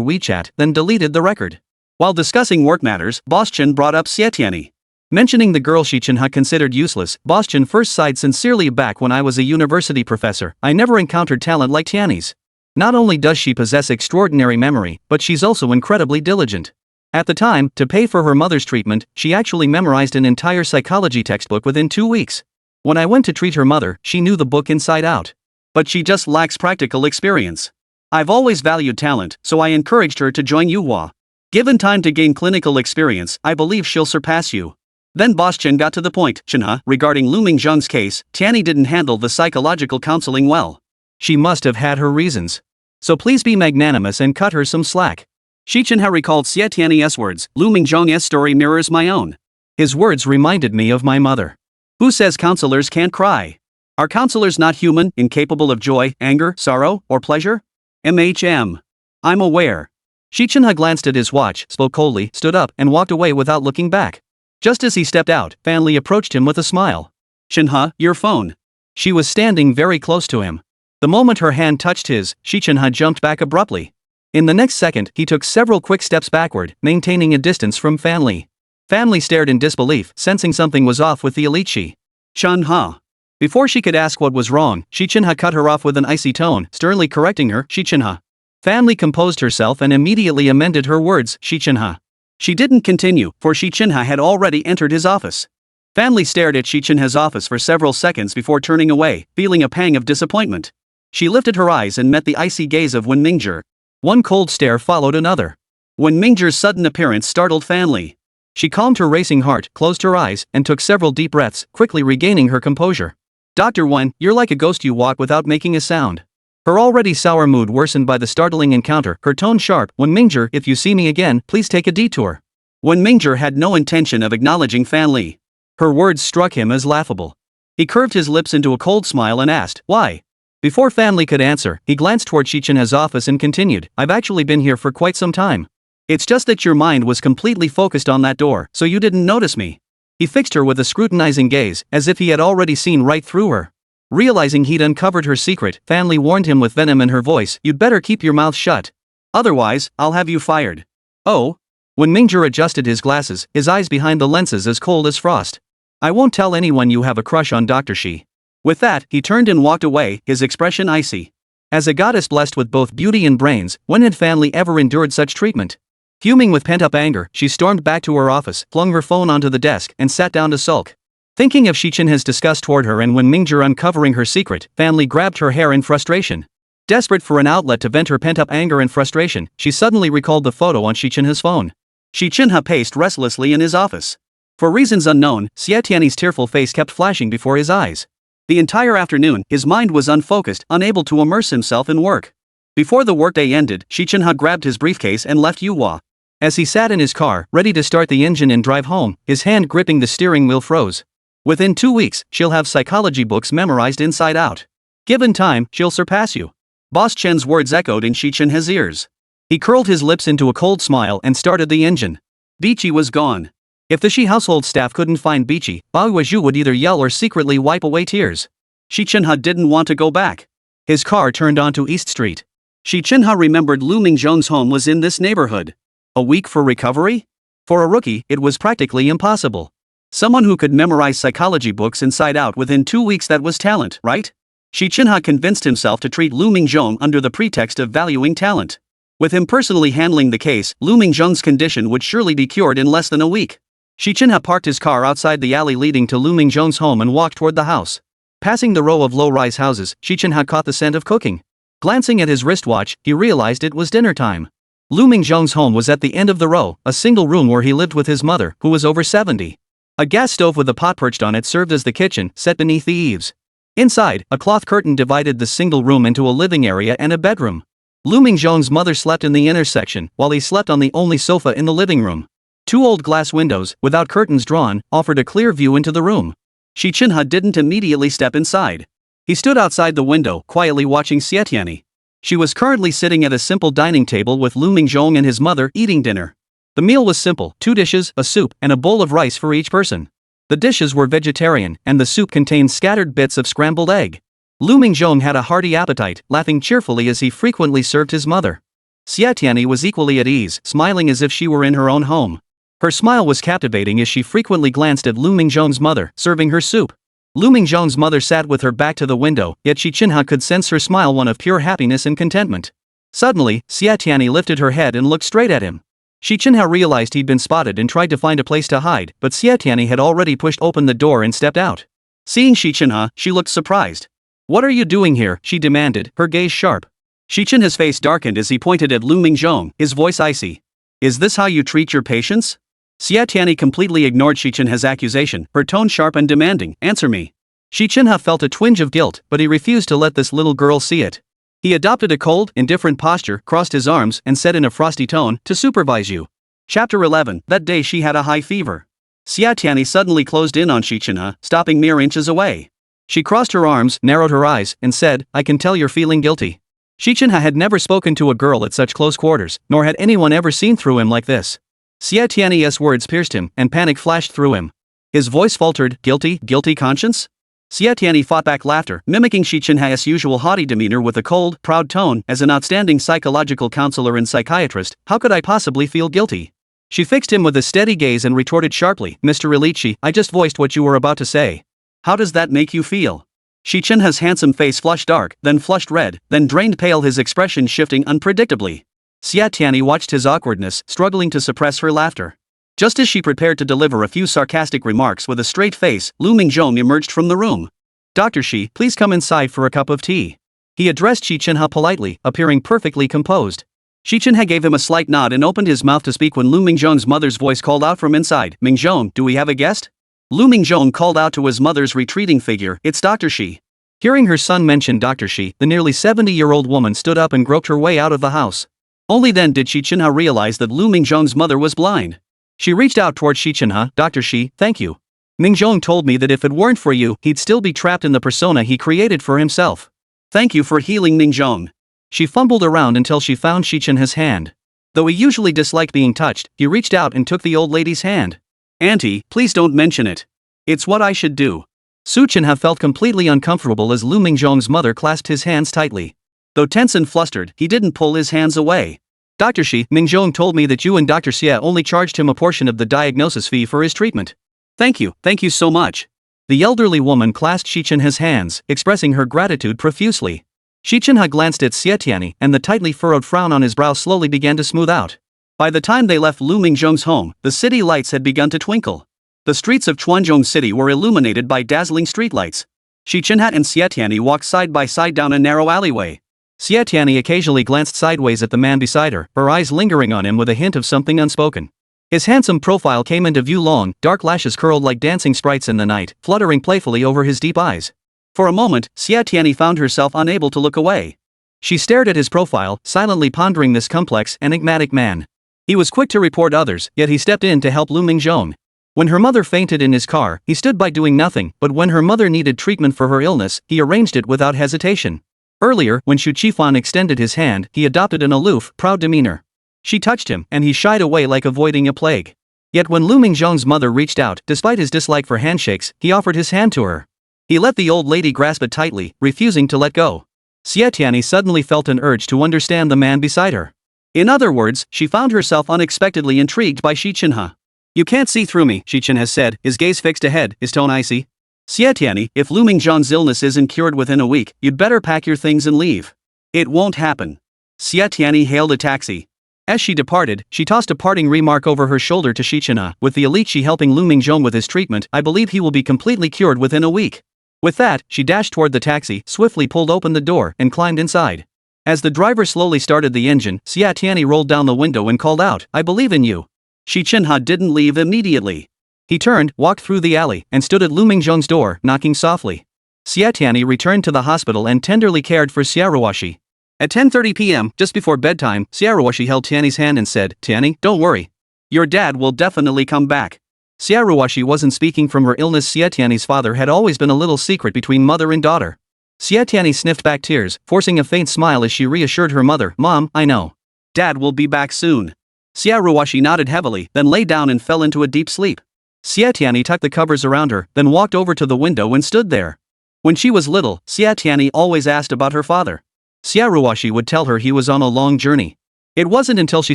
WeChat, then deleted the record. While discussing work matters, Boss Chen brought up Xie Tianyi. Mentioning the girl Xi Chenhe considered useless, Boss Chen first sighed sincerely. Back when I was a university professor, I never encountered talent like Tianyi's. Not only does she possess extraordinary memory, but she's also incredibly diligent. At the time, to pay for her mother's treatment, she actually memorized an entire psychology textbook within 2 weeks. When I went to treat her mother, she knew the book inside out. But she just lacks practical experience. I've always valued talent, so I encouraged her to join Yuhua. Given time to gain clinical experience, I believe she'll surpass you. Then Boss Chen got to the point. Chenhe, regarding Liu Mingzhong's case, Tianyi didn't handle the psychological counseling well. She must have had her reasons. So please be magnanimous and cut her some slack. Xi Chenhe recalled Xie Tianyi's words, Liu Mingzhong's story mirrors my own. His words reminded me of my mother. Who says counselors can't cry? Are counselors not human, incapable of joy, anger, sorrow, or pleasure? I'm aware. Xi Chenhe glanced at his watch, spoke coldly, stood up, and walked away without looking back. Just as he stepped out, Fan Li approached him with a smile. Chenhe, your phone. She was standing very close to him. The moment her hand touched his, Xi Chenhe jumped back abruptly. In the next second, he took several quick steps backward, maintaining a distance from Fan Li. Fan Li stared in disbelief, sensing something was off with the elite Xi Chenhe. Before she could ask what was wrong, Xi Chenhe cut her off with an icy tone, sternly correcting her, Xi Chenhe. Fan Li composed herself and immediately amended her words, Xi Chenhe. She didn't continue, for Xi Chenhe had already entered his office. Fan Li stared at Xi Chenhe's office for several seconds before turning away, feeling a pang of disappointment. She lifted her eyes and met the icy gaze of Wen Mingzhi. One cold stare followed another. Wen Mingzhi's sudden appearance startled Fan Li. She calmed her racing heart, closed her eyes, and took several deep breaths, quickly regaining her composure. Dr. Wen, you're like a ghost, you walk without making a sound. Her already sour mood worsened by the startling encounter, her tone sharp, Wen Mingzhi, if you see me again, please take a detour. Wen Mingzhi had no intention of acknowledging Fan Li. Her words struck him as laughable. He curved his lips into a cold smile and asked, why? Before Fan Li could answer, he glanced toward Xi Chenhe's office and continued, I've actually been here for quite some time. It's just that your mind was completely focused on that door, so you didn't notice me. He fixed her with a scrutinizing gaze, as if he had already seen right through her. Realizing he'd uncovered her secret, Fan Li warned him with venom in her voice, you'd better keep your mouth shut. Otherwise, I'll have you fired. Oh? When Mingzhi adjusted his glasses, his eyes behind the lenses as cold as frost. I won't tell anyone you have a crush on Dr. Xi. With that, he turned and walked away, his expression icy. As a goddess blessed with both beauty and brains, when had Fan Li ever endured such treatment? Fuming with pent-up anger, she stormed back to her office, flung her phone onto the desk, and sat down to sulk. Thinking of Xi Chenhe's disgust toward her and Wen Mingzhi uncovering her secret, Fan Li grabbed her hair in frustration. Desperate for an outlet to vent her pent-up anger and frustration, she suddenly recalled the photo on Xi Chenhe's phone. Xi Chenhe paced restlessly in his office. For reasons unknown, Xie Tianyi's tearful face kept flashing before his eyes. The entire afternoon, his mind was unfocused, unable to immerse himself in work. Before the workday ended, Xi Chenhe grabbed his briefcase and left Yuhua. As he sat in his car, ready to start the engine and drive home, his hand gripping the steering wheel froze. Within 2 weeks, she'll have psychology books memorized inside out. Given time, she'll surpass you. Boss Chen's words echoed in Xi Chenhe's ears. He curled his lips into a cold smile and started the engine. Biqi was gone. If the Xi household staff couldn't find Biqi, Huayu would either yell or secretly wipe away tears. Xi Chenhe didn't want to go back. His car turned onto East Street. Xi Chenhe remembered Liu Mingzhong's home was in this neighborhood. A week for recovery? For a rookie, it was practically impossible. Someone who could memorize psychology books inside out within 2 weeks, that was talent, right? Xi Chenhe convinced himself to treat Liu Mingzhong under the pretext of valuing talent. With him personally handling the case, Liu Mingzhong's condition would surely be cured in less than a week. Xi Chenhe parked his car outside the alley leading to Liu Mingzhong's home and walked toward the house. Passing the row of low-rise houses, Xi Chenhe caught the scent of cooking. Glancing at his wristwatch, he realized it was dinner time. Liu Mingzhong's home was at the end of the row, a single room where he lived with his mother, who was over 70. A gas stove with a pot perched on it served as the kitchen, set beneath the eaves. Inside, a cloth curtain divided the single room into a living area and a bedroom. Liu Mingzhong's mother slept in the inner section, while he slept on the only sofa in the living room. Two old glass windows, without curtains drawn, offered a clear view into the room. Xi Chenhe didn't immediately step inside. He stood outside the window, quietly watching Xie Tianyi. She was currently sitting at a simple dining table with Liu Mingzhong and his mother eating dinner. The meal was simple: 2 dishes, a soup, and a bowl of rice for each person. The dishes were vegetarian, and the soup contained scattered bits of scrambled egg. Liu Mingzhong had a hearty appetite, laughing cheerfully as he frequently served his mother. Xie Tianyi was equally at ease, smiling as if she were in her own home. Her smile was captivating as she frequently glanced at Liu Mingzhong's mother, serving her soup. Liu Mingzhong's mother sat with her back to the window, yet Xi Chenhe could sense her smile, one of pure happiness and contentment. Suddenly, Xie Tianyi lifted her head and looked straight at him. Xi Chenhe realized he'd been spotted and tried to find a place to hide, but Xie Tianyi had already pushed open the door and stepped out. Seeing Xi Chenhe, she looked surprised. "What are you doing here?" she demanded, her gaze sharp. Xi Chenhe's face darkened as he pointed at Liu Mingzhong, his voice icy. "Is this how you treat your patients?" Xie Tianyi completely ignored Xi Chenhe's accusation, her tone sharp and demanding. "Answer me." Xi Chenhe felt a twinge of guilt, but he refused to let this little girl see it. He adopted a cold, indifferent posture, crossed his arms, and said in a frosty tone, "To supervise you." Chapter 11. That day she had a high fever. Xie Tianyi suddenly closed in on Xi Chenhe, stopping mere inches away. She crossed her arms, narrowed her eyes, and said, "I can tell you're feeling guilty." Xi Chenhe had never spoken to a girl at such close quarters, nor had anyone ever seen through him like this. Xie Tianyi's words pierced him, and panic flashed through him. His voice faltered. "Guilty? Guilty conscience?" Xie Tianyi fought back laughter, mimicking Xi Chenhe's usual haughty demeanor with a cold, proud tone. "As an outstanding psychological counselor and psychiatrist, how could I possibly feel guilty?" She fixed him with a steady gaze and retorted sharply, "Mr. Relici, I just voiced what you were about to say. How does that make you feel?" Xi Chenhe's handsome face flushed dark, then flushed red, then drained pale, his expression shifting unpredictably. Xie Tianyi watched his awkwardness, struggling to suppress her laughter. Just as she prepared to deliver a few sarcastic remarks with a straight face, Liu Mingzhong emerged from the room. "Dr. Xi, please come inside for a cup of tea." He addressed Xi Chenhe politely, appearing perfectly composed. Xi Chenhe gave him a slight nod and opened his mouth to speak when Liu Mingzhong's mother's voice called out from inside. "Mingzhong, do we have a guest?" Liu Mingzhong called out to his mother's retreating figure, "It's Dr. Xi." Hearing her son mention Dr. Xi, the nearly 70-year-old woman stood up and groped her way out of the house. Only then did Xi Chenhe realize that Liu Mingzhong's mother was blind. She reached out toward Xi Chenhe. "Dr. Xi, thank you. Mingzhong told me that if it weren't for you, he'd still be trapped in the persona he created for himself. Thank you for healing Mingzhong." She fumbled around until she found Xi Chenhe's hand. Though he usually disliked being touched, he reached out and took the old lady's hand. "Auntie, please don't mention it. It's what I should do." Xi Chenhe felt completely uncomfortable as Liu Mingzhong's mother clasped his hands tightly. Though tense and flustered, he didn't pull his hands away. "Dr. Xi, Mingzhong told me that you and Dr. Xie only charged him a portion of the diagnosis fee for his treatment." Thank you so much." The elderly woman clasped Xi Chenhe's hands, expressing her gratitude profusely. Xi Chenhe glanced at Xie Tianyi, and the tightly furrowed frown on his brow slowly began to smooth out. By the time they left Liu Mingzhong's home, the city lights had begun to twinkle. The streets of Chuanzhong City were illuminated by dazzling streetlights. Xi Chenhe and Xie Tianyi walked side by side down a narrow alleyway. Xie Tianyi occasionally glanced sideways at the man beside her, her eyes lingering on him with a hint of something unspoken. His handsome profile came into view, long, dark lashes curled like dancing sprites in the night, fluttering playfully over his deep eyes. For a moment, Xie Tianyi found herself unable to look away. She stared at his profile, silently pondering this complex, enigmatic man. He was quick to report others, yet he stepped in to help Liu Mingzhong. When her mother fainted in his car, he stood by doing nothing, but when her mother needed treatment for her illness, he arranged it without hesitation. Earlier, when Xu Qifan extended his hand, he adopted an aloof, proud demeanor. She touched him, and he shied away like avoiding a plague. Yet when Liu Mingzhong's mother reached out, despite his dislike for handshakes, he offered his hand to her. He let the old lady grasp it tightly, refusing to let go. Xie Tianyi suddenly felt an urge to understand the man beside her. In other words, she found herself unexpectedly intrigued by Xi Chenhe. "You can't see through me," Xi Chenhe said, his gaze fixed ahead, his tone icy. "Xie Tianyi, if Liu Mingzhong's illness isn't cured within a week, you'd better pack your things and leave." "It won't happen." Xie Tianyi hailed a taxi. As she departed, she tossed a parting remark over her shoulder to Xi Chenhe, "With the elite Xi helping Liu Mingzhong with his treatment, I believe he will be completely cured within a week." With that, she dashed toward the taxi, swiftly pulled open the door, and climbed inside. As the driver slowly started the engine, Xie Tianyi rolled down the window and called out, "I believe in you." Xi Chenhe didn't leave immediately. He turned, walked through the alley, and stood at Liu Mingzhong's door, knocking softly. Xie Tianyi returned to the hospital and tenderly cared for Xiaoruoshi. At 10:30 p.m., just before bedtime, Xiaoruoshi held Tianyi's hand and said, "Tianyi, don't worry. Your dad will definitely come back." Xiaoruoshi wasn't speaking from her illness. Xie Tianyi's father had always been a little secret between mother and daughter. Xie Tianyi sniffed back tears, forcing a faint smile as she reassured her mother, "Mom, I know. Dad will be back soon." Xiaoruoshi nodded heavily, then lay down and fell into a deep sleep. Xie Tianyi tucked the covers around her, then walked over to the window and stood there. When she was little, Xie Tianyi always asked about her father. Xiaoruoshi would tell her he was on a long journey. It wasn't until she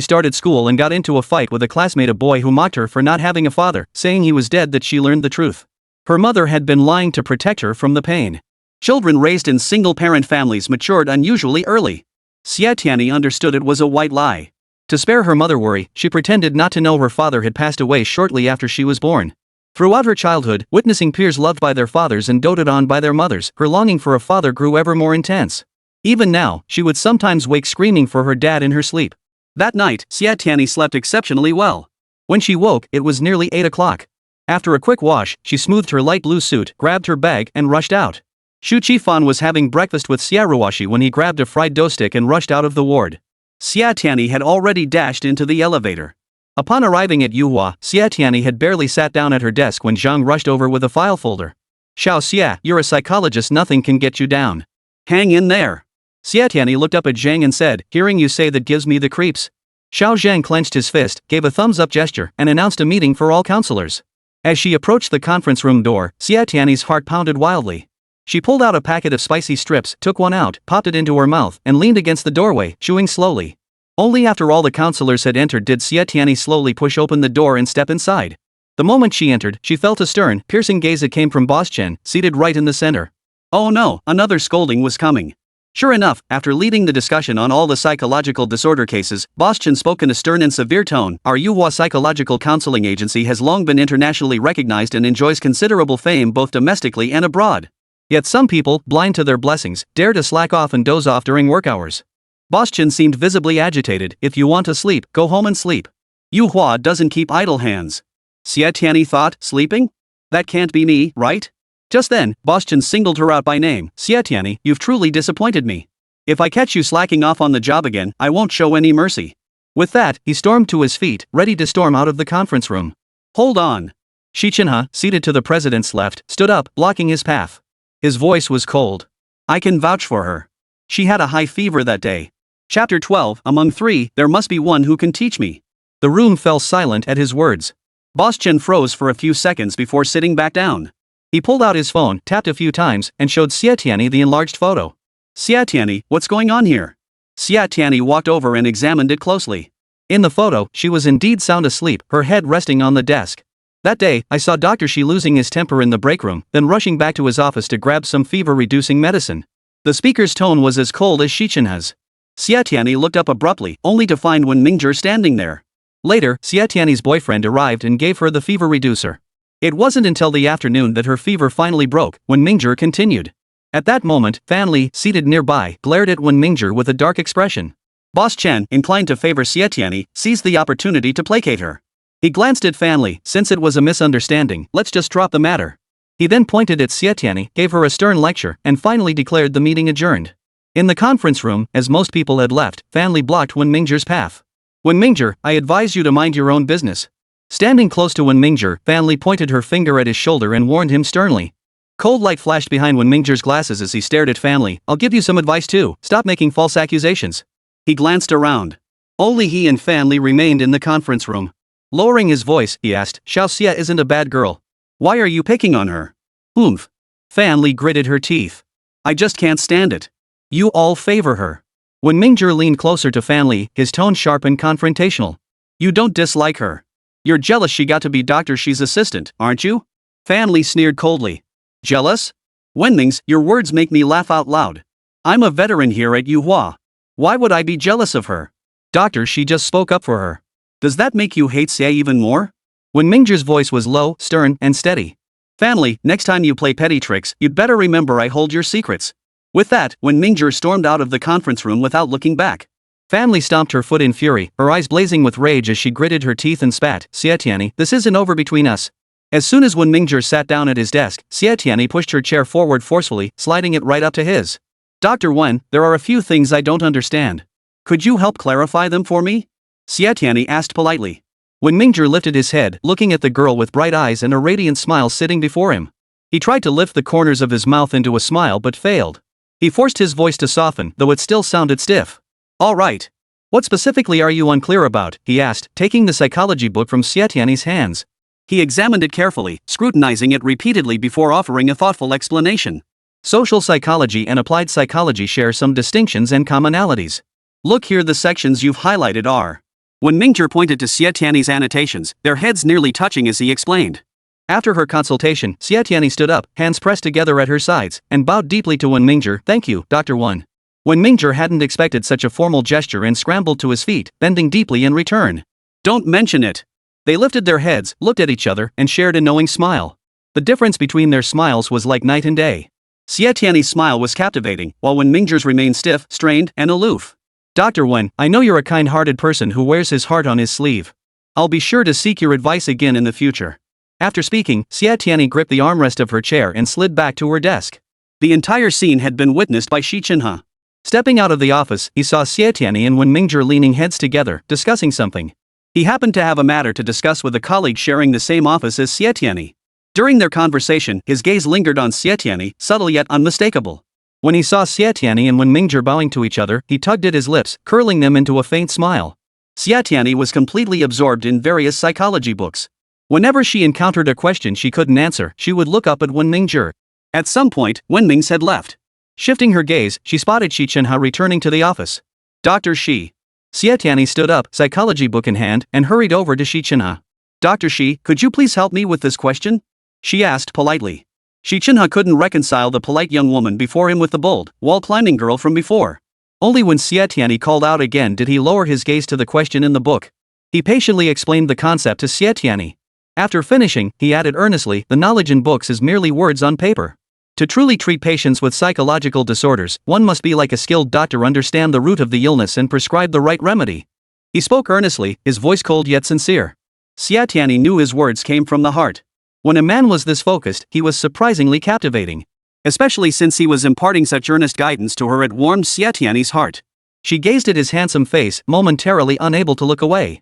started school and got into a fight with a classmate, a boy who mocked her for not having a father, saying he was dead, that she learned the truth. Her mother had been lying to protect her from the pain. Children raised in single-parent families matured unusually early. Xie Tianyi understood it was a white lie. To spare her mother worry, she pretended not to know her father had passed away shortly after she was born. Throughout her childhood, witnessing peers loved by their fathers and doted on by their mothers, her longing for a father grew ever more intense. Even now, she would sometimes wake screaming for her dad in her sleep. That night, Xie Tianyi slept exceptionally well. When she woke, it was nearly 8 o'clock. After a quick wash, she smoothed her light blue suit, grabbed her bag, and rushed out. Shu Qifan was having breakfast with Xiaoruoshi when he grabbed a fried dough stick and rushed out of the ward. Xie Tianyi had already dashed into the elevator. Upon arriving at Yuhua, Xie Tianyi had barely sat down at her desk when Zhang rushed over with a file folder. "Xiao Xie, you're a psychologist, nothing can get you down. Hang in there." Xie Tianyi looked up at Zhang and said, "Hearing you say that gives me the creeps." Xiao Zhang clenched his fist, gave a thumbs-up gesture, and announced a meeting for all counselors. As she approached the conference room door, Xie Tianyi's heart pounded wildly. She pulled out a packet of spicy strips, took one out, popped it into her mouth, and leaned against the doorway, chewing slowly. Only after all the counselors had entered did Xie Tianyi slowly push open the door and step inside. The moment she entered, she felt a stern, piercing gaze that came from Boss Chen, seated right in the center. Oh no, another scolding was coming. Sure enough, after leading the discussion on all the psychological disorder cases, Boss Chen spoke in a stern and severe tone. "Our Yuhua Psychological Counseling Agency has long been internationally recognized and enjoys considerable fame both domestically and abroad. Yet some people, blind to their blessings, dare to slack off and doze off during work hours." Boss Chen seemed visibly agitated. "If you want to sleep, go home and sleep. Yuhua doesn't keep idle hands." Xie Tianyi thought, sleeping? That can't be me, right? Just then, Boss Chen singled her out by name. "Xie Tianyi, you've truly disappointed me. If I catch you slacking off on the job again, I won't show any mercy." With that, he stormed to his feet, ready to storm out of the conference room. "Hold on." Xi Chenhe, seated to the president's left, stood up, blocking his path. His voice was cold. "I can vouch for her. She had a high fever that day." Chapter 12, Among three, there must be one who can teach me. The room fell silent at his words. Boss Chen froze for a few seconds before sitting back down. He pulled out his phone, tapped a few times, and showed Xie Tianyi the enlarged photo. "Xie Tianyi, what's going on here?" Xie Tianyi walked over and examined it closely. In the photo, she was indeed sound asleep, her head resting on the desk. That day, I saw Dr. Xi losing his temper in the break room, then rushing back to his office to grab some fever-reducing medicine. The speaker's tone was as cold as Xi Chenhe's. Xie Tianyi looked up abruptly, only to find Wen Mingzhong standing there. Later, Xie Tianyi's boyfriend arrived and gave her the fever reducer. It wasn't until the afternoon that her fever finally broke. Wen Mingzhong continued. At that moment, Fan Li, seated nearby, glared at Wen Mingzhong with a dark expression. Boss Chen, inclined to favor Xie Tianyi, seized the opportunity to placate her. He glanced at Fan Li. "Since it was a misunderstanding, let's just drop the matter." He then pointed at Xie Tianyi, gave her a stern lecture, and finally declared the meeting adjourned. In the conference room, as most people had left, Fan Li blocked Wen Mingzhong's path. "Wen Mingzhong, I advise you to mind your own business." Standing close to Wen Mingzhong, Fan Li pointed her finger at his shoulder and warned him sternly. Cold light flashed behind Wen Mingzhong's glasses as he stared at Fan Li. "I'll give you some advice too, stop making false accusations." He glanced around. Only he and Fan Li remained in the conference room. Lowering his voice, he asked, "Xiao Xie isn't a bad girl. Why are you picking on her?" "Oomph." Fan Li gritted her teeth. "I just can't stand it. You all favor her." Wen Mingzhong leaned closer to Fan Li, his tone sharp and confrontational. "You don't dislike her. You're jealous she got to be Dr. Xi's assistant, aren't you?" Fan Li sneered coldly. "Jealous? Wenmings, your words make me laugh out loud. I'm a veteran here at Yuhua. Why would I be jealous of her? Dr. Xi just spoke up for her. Does that make you hate Xie even more?" Wen Mingzhong's voice was low, stern, and steady. "Fan Li, next time you play petty tricks, you'd better remember I hold your secrets." With that, Wen Mingzhong stormed out of the conference room without looking back. Fan Li stomped her foot in fury, her eyes blazing with rage as she gritted her teeth and spat. "Xie Tianyi, this isn't over between us. As soon as Wen Mingzhong sat down at his desk, Xie Tianyi pushed her chair forward forcefully, sliding it right up to his. Dr. Wen, there are a few things I don't understand. Could you help clarify them for me? Xie Tianyi asked politely. Wen Mingzhong lifted his head, looking at the girl with bright eyes and a radiant smile sitting before him. He tried to lift the corners of his mouth into a smile but failed. He forced his voice to soften, though it still sounded stiff. All right. What specifically are you unclear about? He asked, taking the psychology book from Xie Tianyi's hands. He examined it carefully, scrutinizing it repeatedly before offering a thoughtful explanation. Social psychology and applied psychology share some distinctions and commonalities. Look here, the sections you've highlighted are. When Mingzhong pointed to Xie Tianyi's annotations, their heads nearly touching as he explained. After her consultation, Xie Tianyi stood up, hands pressed together at her sides, and bowed deeply to Wen Mingzhong. Thank you, Dr. Wen. Wen Mingzhong hadn't expected such a formal gesture and scrambled to his feet, bending deeply in return. Don't mention it. They lifted their heads, looked at each other, and shared a knowing smile. The difference between their smiles was like night and day. Xie Tianyi's smile was captivating, while Wen Mingzhong's remained stiff, strained, and aloof. Dr. Wen, I know you're a kind-hearted person who wears his heart on his sleeve. I'll be sure to seek your advice again in the future. After speaking, Xie Tianyi gripped the armrest of her chair and slid back to her desk. The entire scene had been witnessed by Xi Chenhe. Stepping out of the office, he saw Xie Tianyi and Wen Mingzhong leaning heads together, discussing something. He happened to have a matter to discuss with a colleague sharing the same office as Xie Tianyi. During their conversation, his gaze lingered on Xie Tianyi, subtle yet unmistakable. When he saw Xie Tianyi and Wen Mingzhong bowing to each other, he tugged at his lips, curling them into a faint smile. Xie Tianyi was completely absorbed in various psychology books. Whenever she encountered a question she couldn't answer, she would look up at Wen Mingzhong. At some point, Wen Ming's had left. Shifting her gaze, she spotted Xi Chenhe returning to the office. Dr. Xi. Xie Tianyi stood up, psychology book in hand, and hurried over to Xi Chenhe. Dr. Xi, could you please help me with this question? She asked politely. Xi Chenhe couldn't reconcile the polite young woman before him with the bold, wall-climbing girl from before. Only when Xie Tianyi called out again did he lower his gaze to the question in the book. He patiently explained the concept to Xie Tianyi. After finishing, he added earnestly, the knowledge in books is merely words on paper. To truly treat patients with psychological disorders, one must be like a skilled doctor, understand the root of the illness and prescribe the right remedy. He spoke earnestly, his voice cold yet sincere. Xie Tianyi knew his words came from the heart. When a man was this focused, he was surprisingly captivating. Especially since he was imparting such earnest guidance to her, it warmed Xie Tianyi's heart. She gazed at his handsome face, momentarily unable to look away.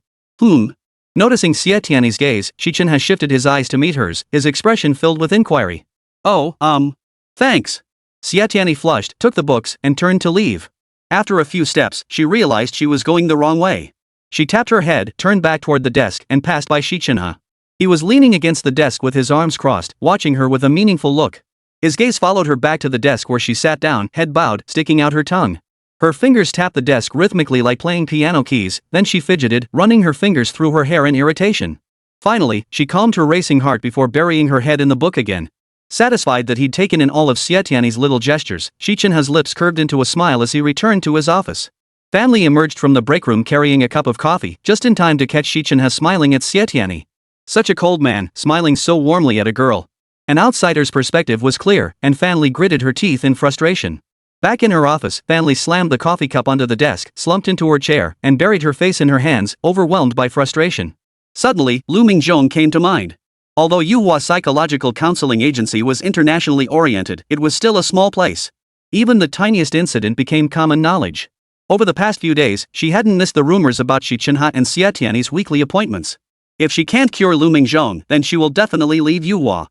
Noticing Xie Tianyi's gaze, Xi Chenhe shifted his eyes to meet hers, his expression filled with inquiry. Oh, thanks. Xie Tianyi flushed, took the books, and turned to leave. After a few steps, she realized she was going the wrong way. She tapped her head, turned back toward the desk, and passed by Xi Chenhe. He was leaning against the desk with his arms crossed, watching her with a meaningful look. His gaze followed her back to the desk where she sat down, head bowed, sticking out her tongue. Her fingers tapped the desk rhythmically like playing piano keys, then she fidgeted, running her fingers through her hair in irritation. Finally, she calmed her racing heart before burying her head in the book again. Satisfied that he'd taken in all of Xie Tianyi's little gestures, Xi Chenhe's lips curved into a smile as he returned to his office. Family emerged from the break room carrying a cup of coffee, just in time to catch Xi Chenhe smiling at Xie Tianyi. Such a cold man, smiling so warmly at a girl. An outsider's perspective was clear, and Fanli gritted her teeth in frustration. Back in her office, Fanli slammed the coffee cup onto the desk, slumped into her chair, and buried her face in her hands, overwhelmed by frustration. Suddenly, Liu Mingzhong came to mind. Although Yuhua Psychological Counseling Agency was internationally oriented, it was still a small place. Even the tiniest incident became common knowledge. Over the past few days, she hadn't missed the rumors about Xi Chenhe and Xie Tianyi's weekly appointments. If she can't cure Liu Mingzhong, then she will definitely leave Yuhua.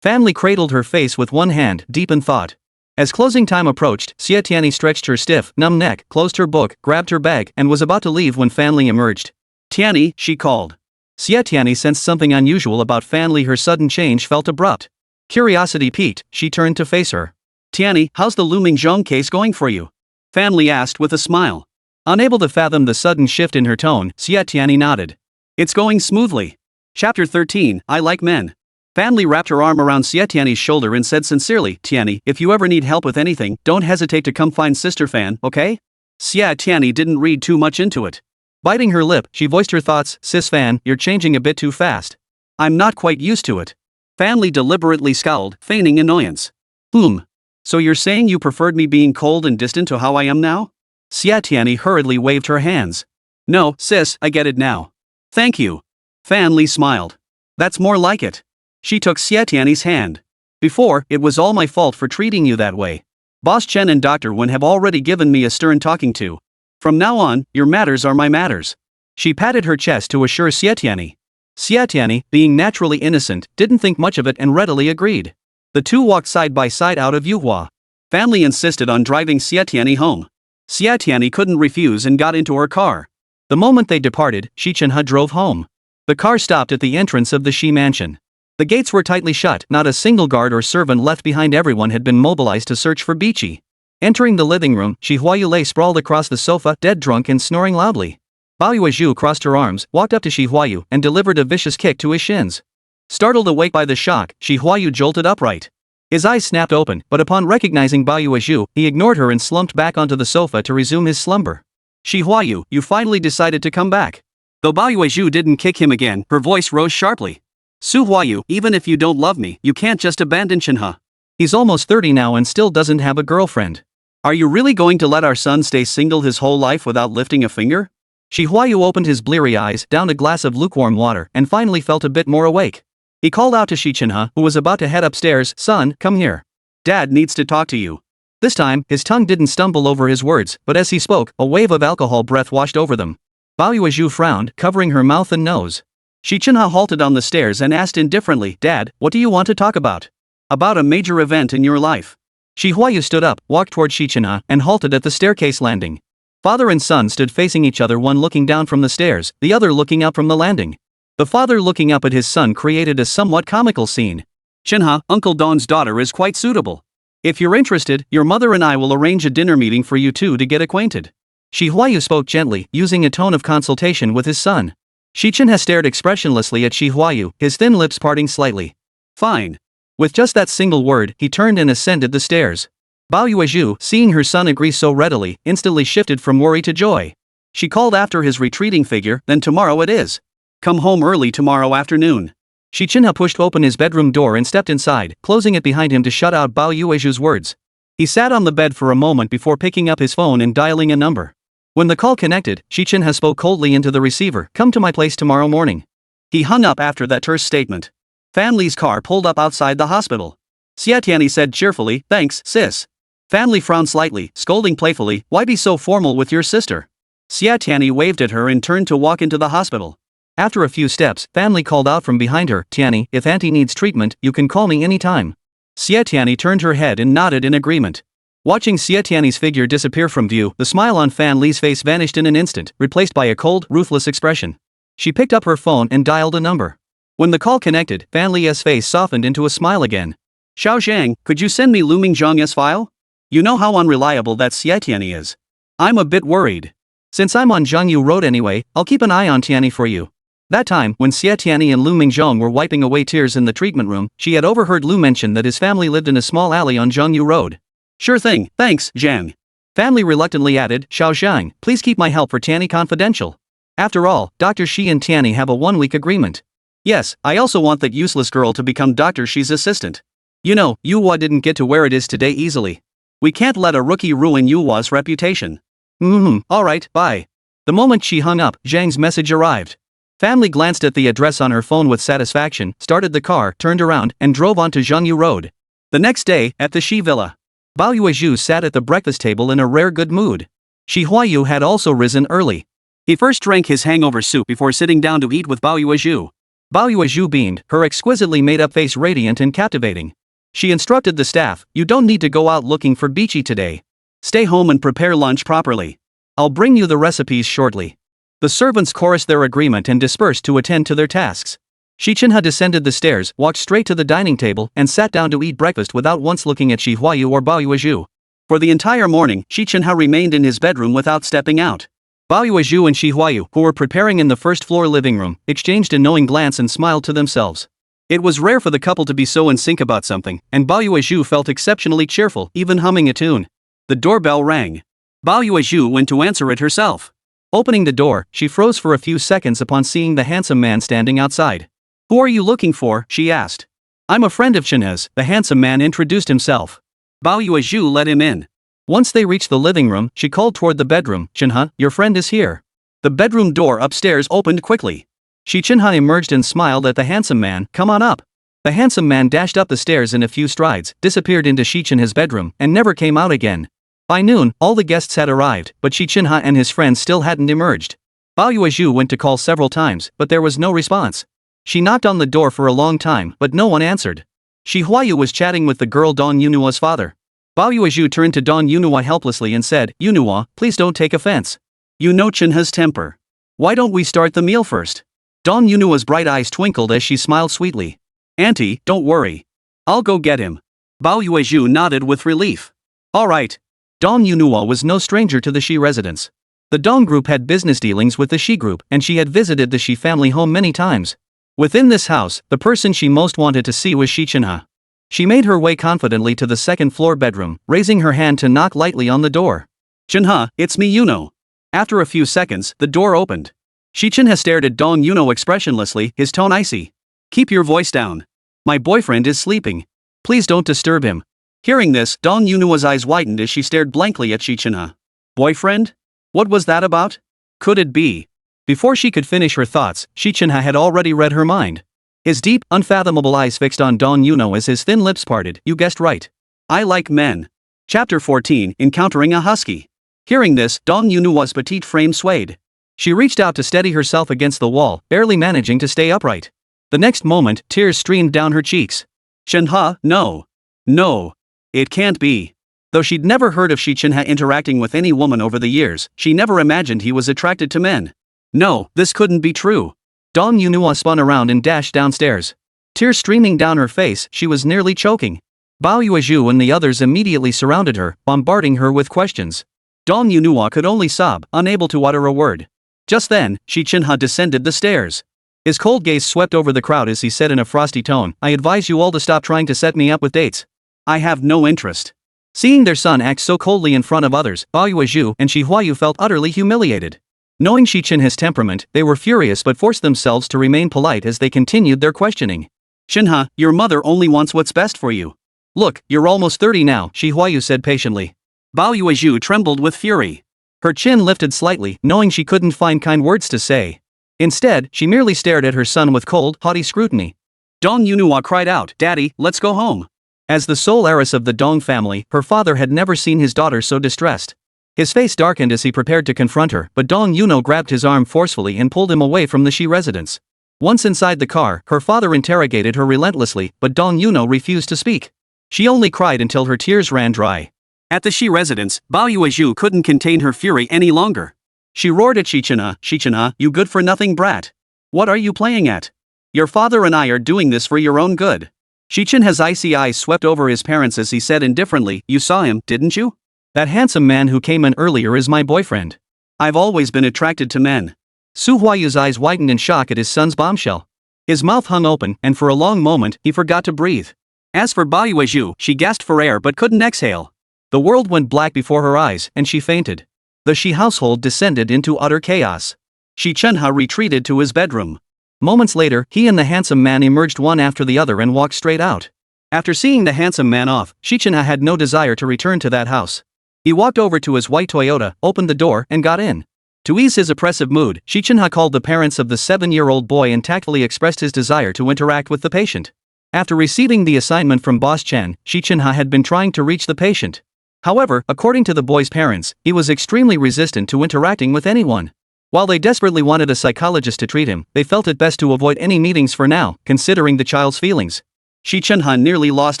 Fanli cradled her face with one hand, deep in thought. As closing time approached, Xie Tianyi stretched her stiff, numb neck, closed her book, grabbed her bag, and was about to leave when Fanli emerged. Tianyi, she called. Xie Tianyi sensed something unusual about Fanli. Her sudden change felt abrupt. Curiosity piqued, she turned to face her. Tianyi, how's the Liu Mingzhong case going for you? Fanli asked with a smile. Unable to fathom the sudden shift in her tone, Xie Tianyi nodded. It's going smoothly. Chapter 13, I Like Men. Fanli wrapped her arm around Xie Tianyi's shoulder and said sincerely, Tianyi, if you ever need help with anything, don't hesitate to come find Sister Fan, okay? Xie Tianyi didn't read too much into it. Biting her lip, she voiced her thoughts, Sis Fan, you're changing a bit too fast. I'm not quite used to it. Fanli deliberately scowled, feigning annoyance. So you're saying you preferred me being cold and distant to how I am now? Xie Tianyi hurriedly waved her hands. No, sis, I get it now. Thank you. Fanli smiled. That's more like it. She took Xie Tianyi's hand. Before, it was all my fault for treating you that way. Boss Chen and Dr. Wen have already given me a stern talking to. From now on, your matters are my matters. She patted her chest to assure Xie Tianyi. Xie Tianyi, being naturally innocent, didn't think much of it and readily agreed. The two walked side by side out of Yuhua. Family insisted on driving Xie Tianyi home. Xie Tianyi couldn't refuse and got into her car. The moment they departed, Xi Chenhe drove home. The car stopped at the entrance of the Xi mansion. The gates were tightly shut, not a single guard or servant left behind. Everyone had been mobilized to search for Bichi. Entering the living room, Huayu lay sprawled across the sofa, dead drunk and snoring loudly. Yuhua crossed her arms, walked up to Huayu, and delivered a vicious kick to his shins. Startled awake by the shock, Huayu jolted upright. His eyes snapped open, but upon recognizing Yuhua, he ignored her and slumped back onto the sofa to resume his slumber. Huayu, you finally decided to come back. Though Yuhua didn't kick him again, her voice rose sharply. Huayu, even if you don't love me, you can't just abandon Chenhe. He's almost 30 now and still doesn't have a girlfriend. Are you really going to let our son stay single his whole life without lifting a finger? Huayu opened his bleary eyes, downed a glass of lukewarm water, and finally felt a bit more awake. He called out to Xi Chenhe, who was about to head upstairs, "Son, come here. Dad needs to talk to you." This time, his tongue didn't stumble over his words, but as he spoke, a wave of alcohol breath washed over them. Yuhua frowned, covering her mouth and nose. Xi Chenhe halted on the stairs and asked indifferently, "Dad, what do you want to talk about?" "About a major event in your life." Huayu stood up, walked toward Xi Chenhe, and halted at the staircase landing. Father and son stood facing each other, one looking down from the stairs, the other looking up from the landing. The father looking up at his son created a somewhat comical scene. "Chenhe, Uncle Don's daughter is quite suitable. If you're interested, your mother and I will arrange a dinner meeting for you two to get acquainted." Huayu spoke gently, using a tone of consultation with his son. Xi Chenhe stared expressionlessly at Huayu, his thin lips parting slightly. "Fine." With just that single word, he turned and ascended the stairs. Yuhua, seeing her son agree so readily, instantly shifted from worry to joy. She called after his retreating figure, "Then tomorrow it is. Come home early tomorrow afternoon." Xi Chenhe pushed open his bedroom door and stepped inside, closing it behind him to shut out Yuhua's words. He sat on the bed for a moment before picking up his phone and dialing a number. When the call connected, Xi Chenhe spoke coldly into the receiver, "Come to my place tomorrow morning." He hung up after that terse statement. Fanli's car pulled up outside the hospital. Xie Tianyi said cheerfully, "Thanks, sis." Fanli frowned slightly, scolding playfully, "Why be so formal with your sister?" Xie Tianyi waved at her and turned to walk into the hospital. After a few steps, Fanli called out from behind her, "Tianyi, if Auntie needs treatment, you can call me anytime." Xie Tianyi turned her head and nodded in agreement. Watching Xie Tianyi's figure disappear from view, the smile on Fan Li's face vanished in an instant, replaced by a cold, ruthless expression. She picked up her phone and dialed a number. When the call connected, Fan Li's face softened into a smile again. "Xiao Zhang, could you send me Liu Mingzhong's file? You know how unreliable that Xie Tianyi is. I'm a bit worried. Since I'm on Zhangyu Road anyway, I'll keep an eye on Tianyi for you." That time, when Xie Tianyi and Liu Mingzhong were wiping away tears in the treatment room, she had overheard Liu mention that his family lived in a small alley on Zhangyu Road. "Sure thing, thanks, Zhang." Family reluctantly added, "Xiao Zhang, please keep my help for Tianyi confidential. After all, Dr. Xi and Tianyi have a one-week agreement." "Yes, I also want that useless girl to become Dr. Xi's assistant. You know, Yuhua didn't get to where it is today easily. We can't let a rookie ruin Yuhua's reputation." Alright, bye." The moment she hung up, Zhang's message arrived. Family glanced at the address on her phone with satisfaction, started the car, turned around, and drove onto Zhangyu Road. The next day, at the Xi Villa, Yuhua sat at the breakfast table in a rare good mood. Huayu had also risen early. He first drank his hangover soup before sitting down to eat with Yuhua. Yuhua beamed, her exquisitely made-up face radiant and captivating. She instructed the staff, "You don't need to go out looking for Bichi today. Stay home and prepare lunch properly. I'll bring you the recipes shortly." The servants chorused their agreement and dispersed to attend to their tasks. Xi Chenhe descended the stairs, walked straight to the dining table, and sat down to eat breakfast without once looking at Huayu or Yuhua. For the entire morning, Xi Chenhe remained in his bedroom without stepping out. Yuhua and Huayu, who were preparing in the first-floor living room, exchanged a knowing glance and smiled to themselves. It was rare for the couple to be so in sync about something, and Yuhua felt exceptionally cheerful, even humming a tune. The doorbell rang. Yuhua went to answer it herself. Opening the door, she froze for a few seconds upon seeing the handsome man standing outside. "Who are you looking for?" she asked. "I'm a friend of Chenhe's," the handsome man introduced himself. Yuhua let him in. Once they reached the living room, she called toward the bedroom, "Chenhe, your friend is here." The bedroom door upstairs opened quickly. Xi Chenhe emerged and smiled at the handsome man, "Come on up." The handsome man dashed up the stairs in a few strides, disappeared into Xi Chenhe's bedroom, and never came out again. By noon, all the guests had arrived, but Xi Chenhe and his friends still hadn't emerged. Bao Yuezhu went to call several times, but there was no response. She knocked on the door for a long time, but no one answered. Huayu was chatting with the girl Dong Yunua's father. Bao Yuezhu turned to Dong Yunua helplessly and said, "Yunua, please don't take offense. You know Chenhe's temper. Why don't we start the meal first?" Dong Yunua's bright eyes twinkled as she smiled sweetly. "Auntie, don't worry. I'll go get him." Bao Yuezhu nodded with relief. "All right." Dong Yunua was no stranger to the Xi residence. The Dong group had business dealings with the Xi group, and she had visited the Xi family home many times. Within this house, the person she most wanted to see was Xi Chenhe. She made her way confidently to the second-floor bedroom, raising her hand to knock lightly on the door. "Chenhe, it's me Yuno." After a few seconds, the door opened. Xi Chenhe stared at Dong Yuno expressionlessly, his tone icy. "Keep your voice down. My boyfriend is sleeping. Please don't disturb him." Hearing this, Dong Yunua's eyes widened as she stared blankly at Xi Chenhe. Boyfriend? What was that about? Could it be? Before she could finish her thoughts, Xi Chenhe had already read her mind. His deep, unfathomable eyes fixed on Dong Yuno as his thin lips parted. "You guessed right. I like men." Chapter 14, Encountering a Husky. Hearing this, Dong Yunua's petite frame swayed. She reached out to steady herself against the wall, barely managing to stay upright. The next moment, tears streamed down her cheeks. "Chenhe, no. No. It can't be." Though she'd never heard of Xi Chenhe interacting with any woman over the years, she never imagined he was attracted to men. No, this couldn't be true. Dong Yunua spun around and dashed downstairs. Tears streaming down her face, she was nearly choking. Bao Yuezhu and the others immediately surrounded her, bombarding her with questions. Dong Yunua could only sob, unable to utter a word. Just then, Xi Chenhe descended the stairs. His cold gaze swept over the crowd as he said in a frosty tone, "I advise you all to stop trying to set me up with dates. I have no interest." Seeing their son act so coldly in front of others, Bao Yuezhu and Huayu felt utterly humiliated. Knowing Xi Chenhe's temperament, they were furious but forced themselves to remain polite as they continued their questioning. "Chenhe, your mother only wants what's best for you. Look, you're almost 30 now," Huayu said patiently. Bao Yuezhu trembled with fury. Her chin lifted slightly, knowing she couldn't find kind words to say. Instead, she merely stared at her son with cold, haughty scrutiny. Dong Yunua cried out, "Daddy, let's go home." As the sole heiress of the Dong family, her father had never seen his daughter so distressed. His face darkened as he prepared to confront her, but Dong Yuno grabbed his arm forcefully and pulled him away from the Xi residence. Once inside the car, her father interrogated her relentlessly, but Dong Yuno refused to speak. She only cried until her tears ran dry. At the Xi residence, Bao Yuezhu couldn't contain her fury any longer. She roared at Xi Chenhe, "You good-for-nothing brat. What are you playing at? Your father and I are doing this for your own good." Xi Chenhe's icy eyes swept over his parents as he said indifferently, "You saw him, didn't you? That handsome man who came in earlier is my boyfriend. I've always been attracted to men." Su Huayu's eyes widened in shock at his son's bombshell. His mouth hung open, and for a long moment, he forgot to breathe. As for Bao Yuezhu, she gasped for air but couldn't exhale. The world went black before her eyes, and she fainted. The Xi household descended into utter chaos. Xi Chenhe retreated to his bedroom. Moments later, he and the handsome man emerged one after the other and walked straight out. After seeing the handsome man off, Xi Chenhe had no desire to return to that house. He walked over to his white Toyota, opened the door, and got in. To ease his oppressive mood, Xi Chenhe called the parents of the 7-year-old boy and tactfully expressed his desire to interact with the patient. After receiving the assignment from Boss Chen, Xi Chenhe had been trying to reach the patient. However, according to the boy's parents, he was extremely resistant to interacting with anyone. While they desperately wanted a psychologist to treat him, they felt it best to avoid any meetings for now, considering the child's feelings. Xi Chenhe nearly lost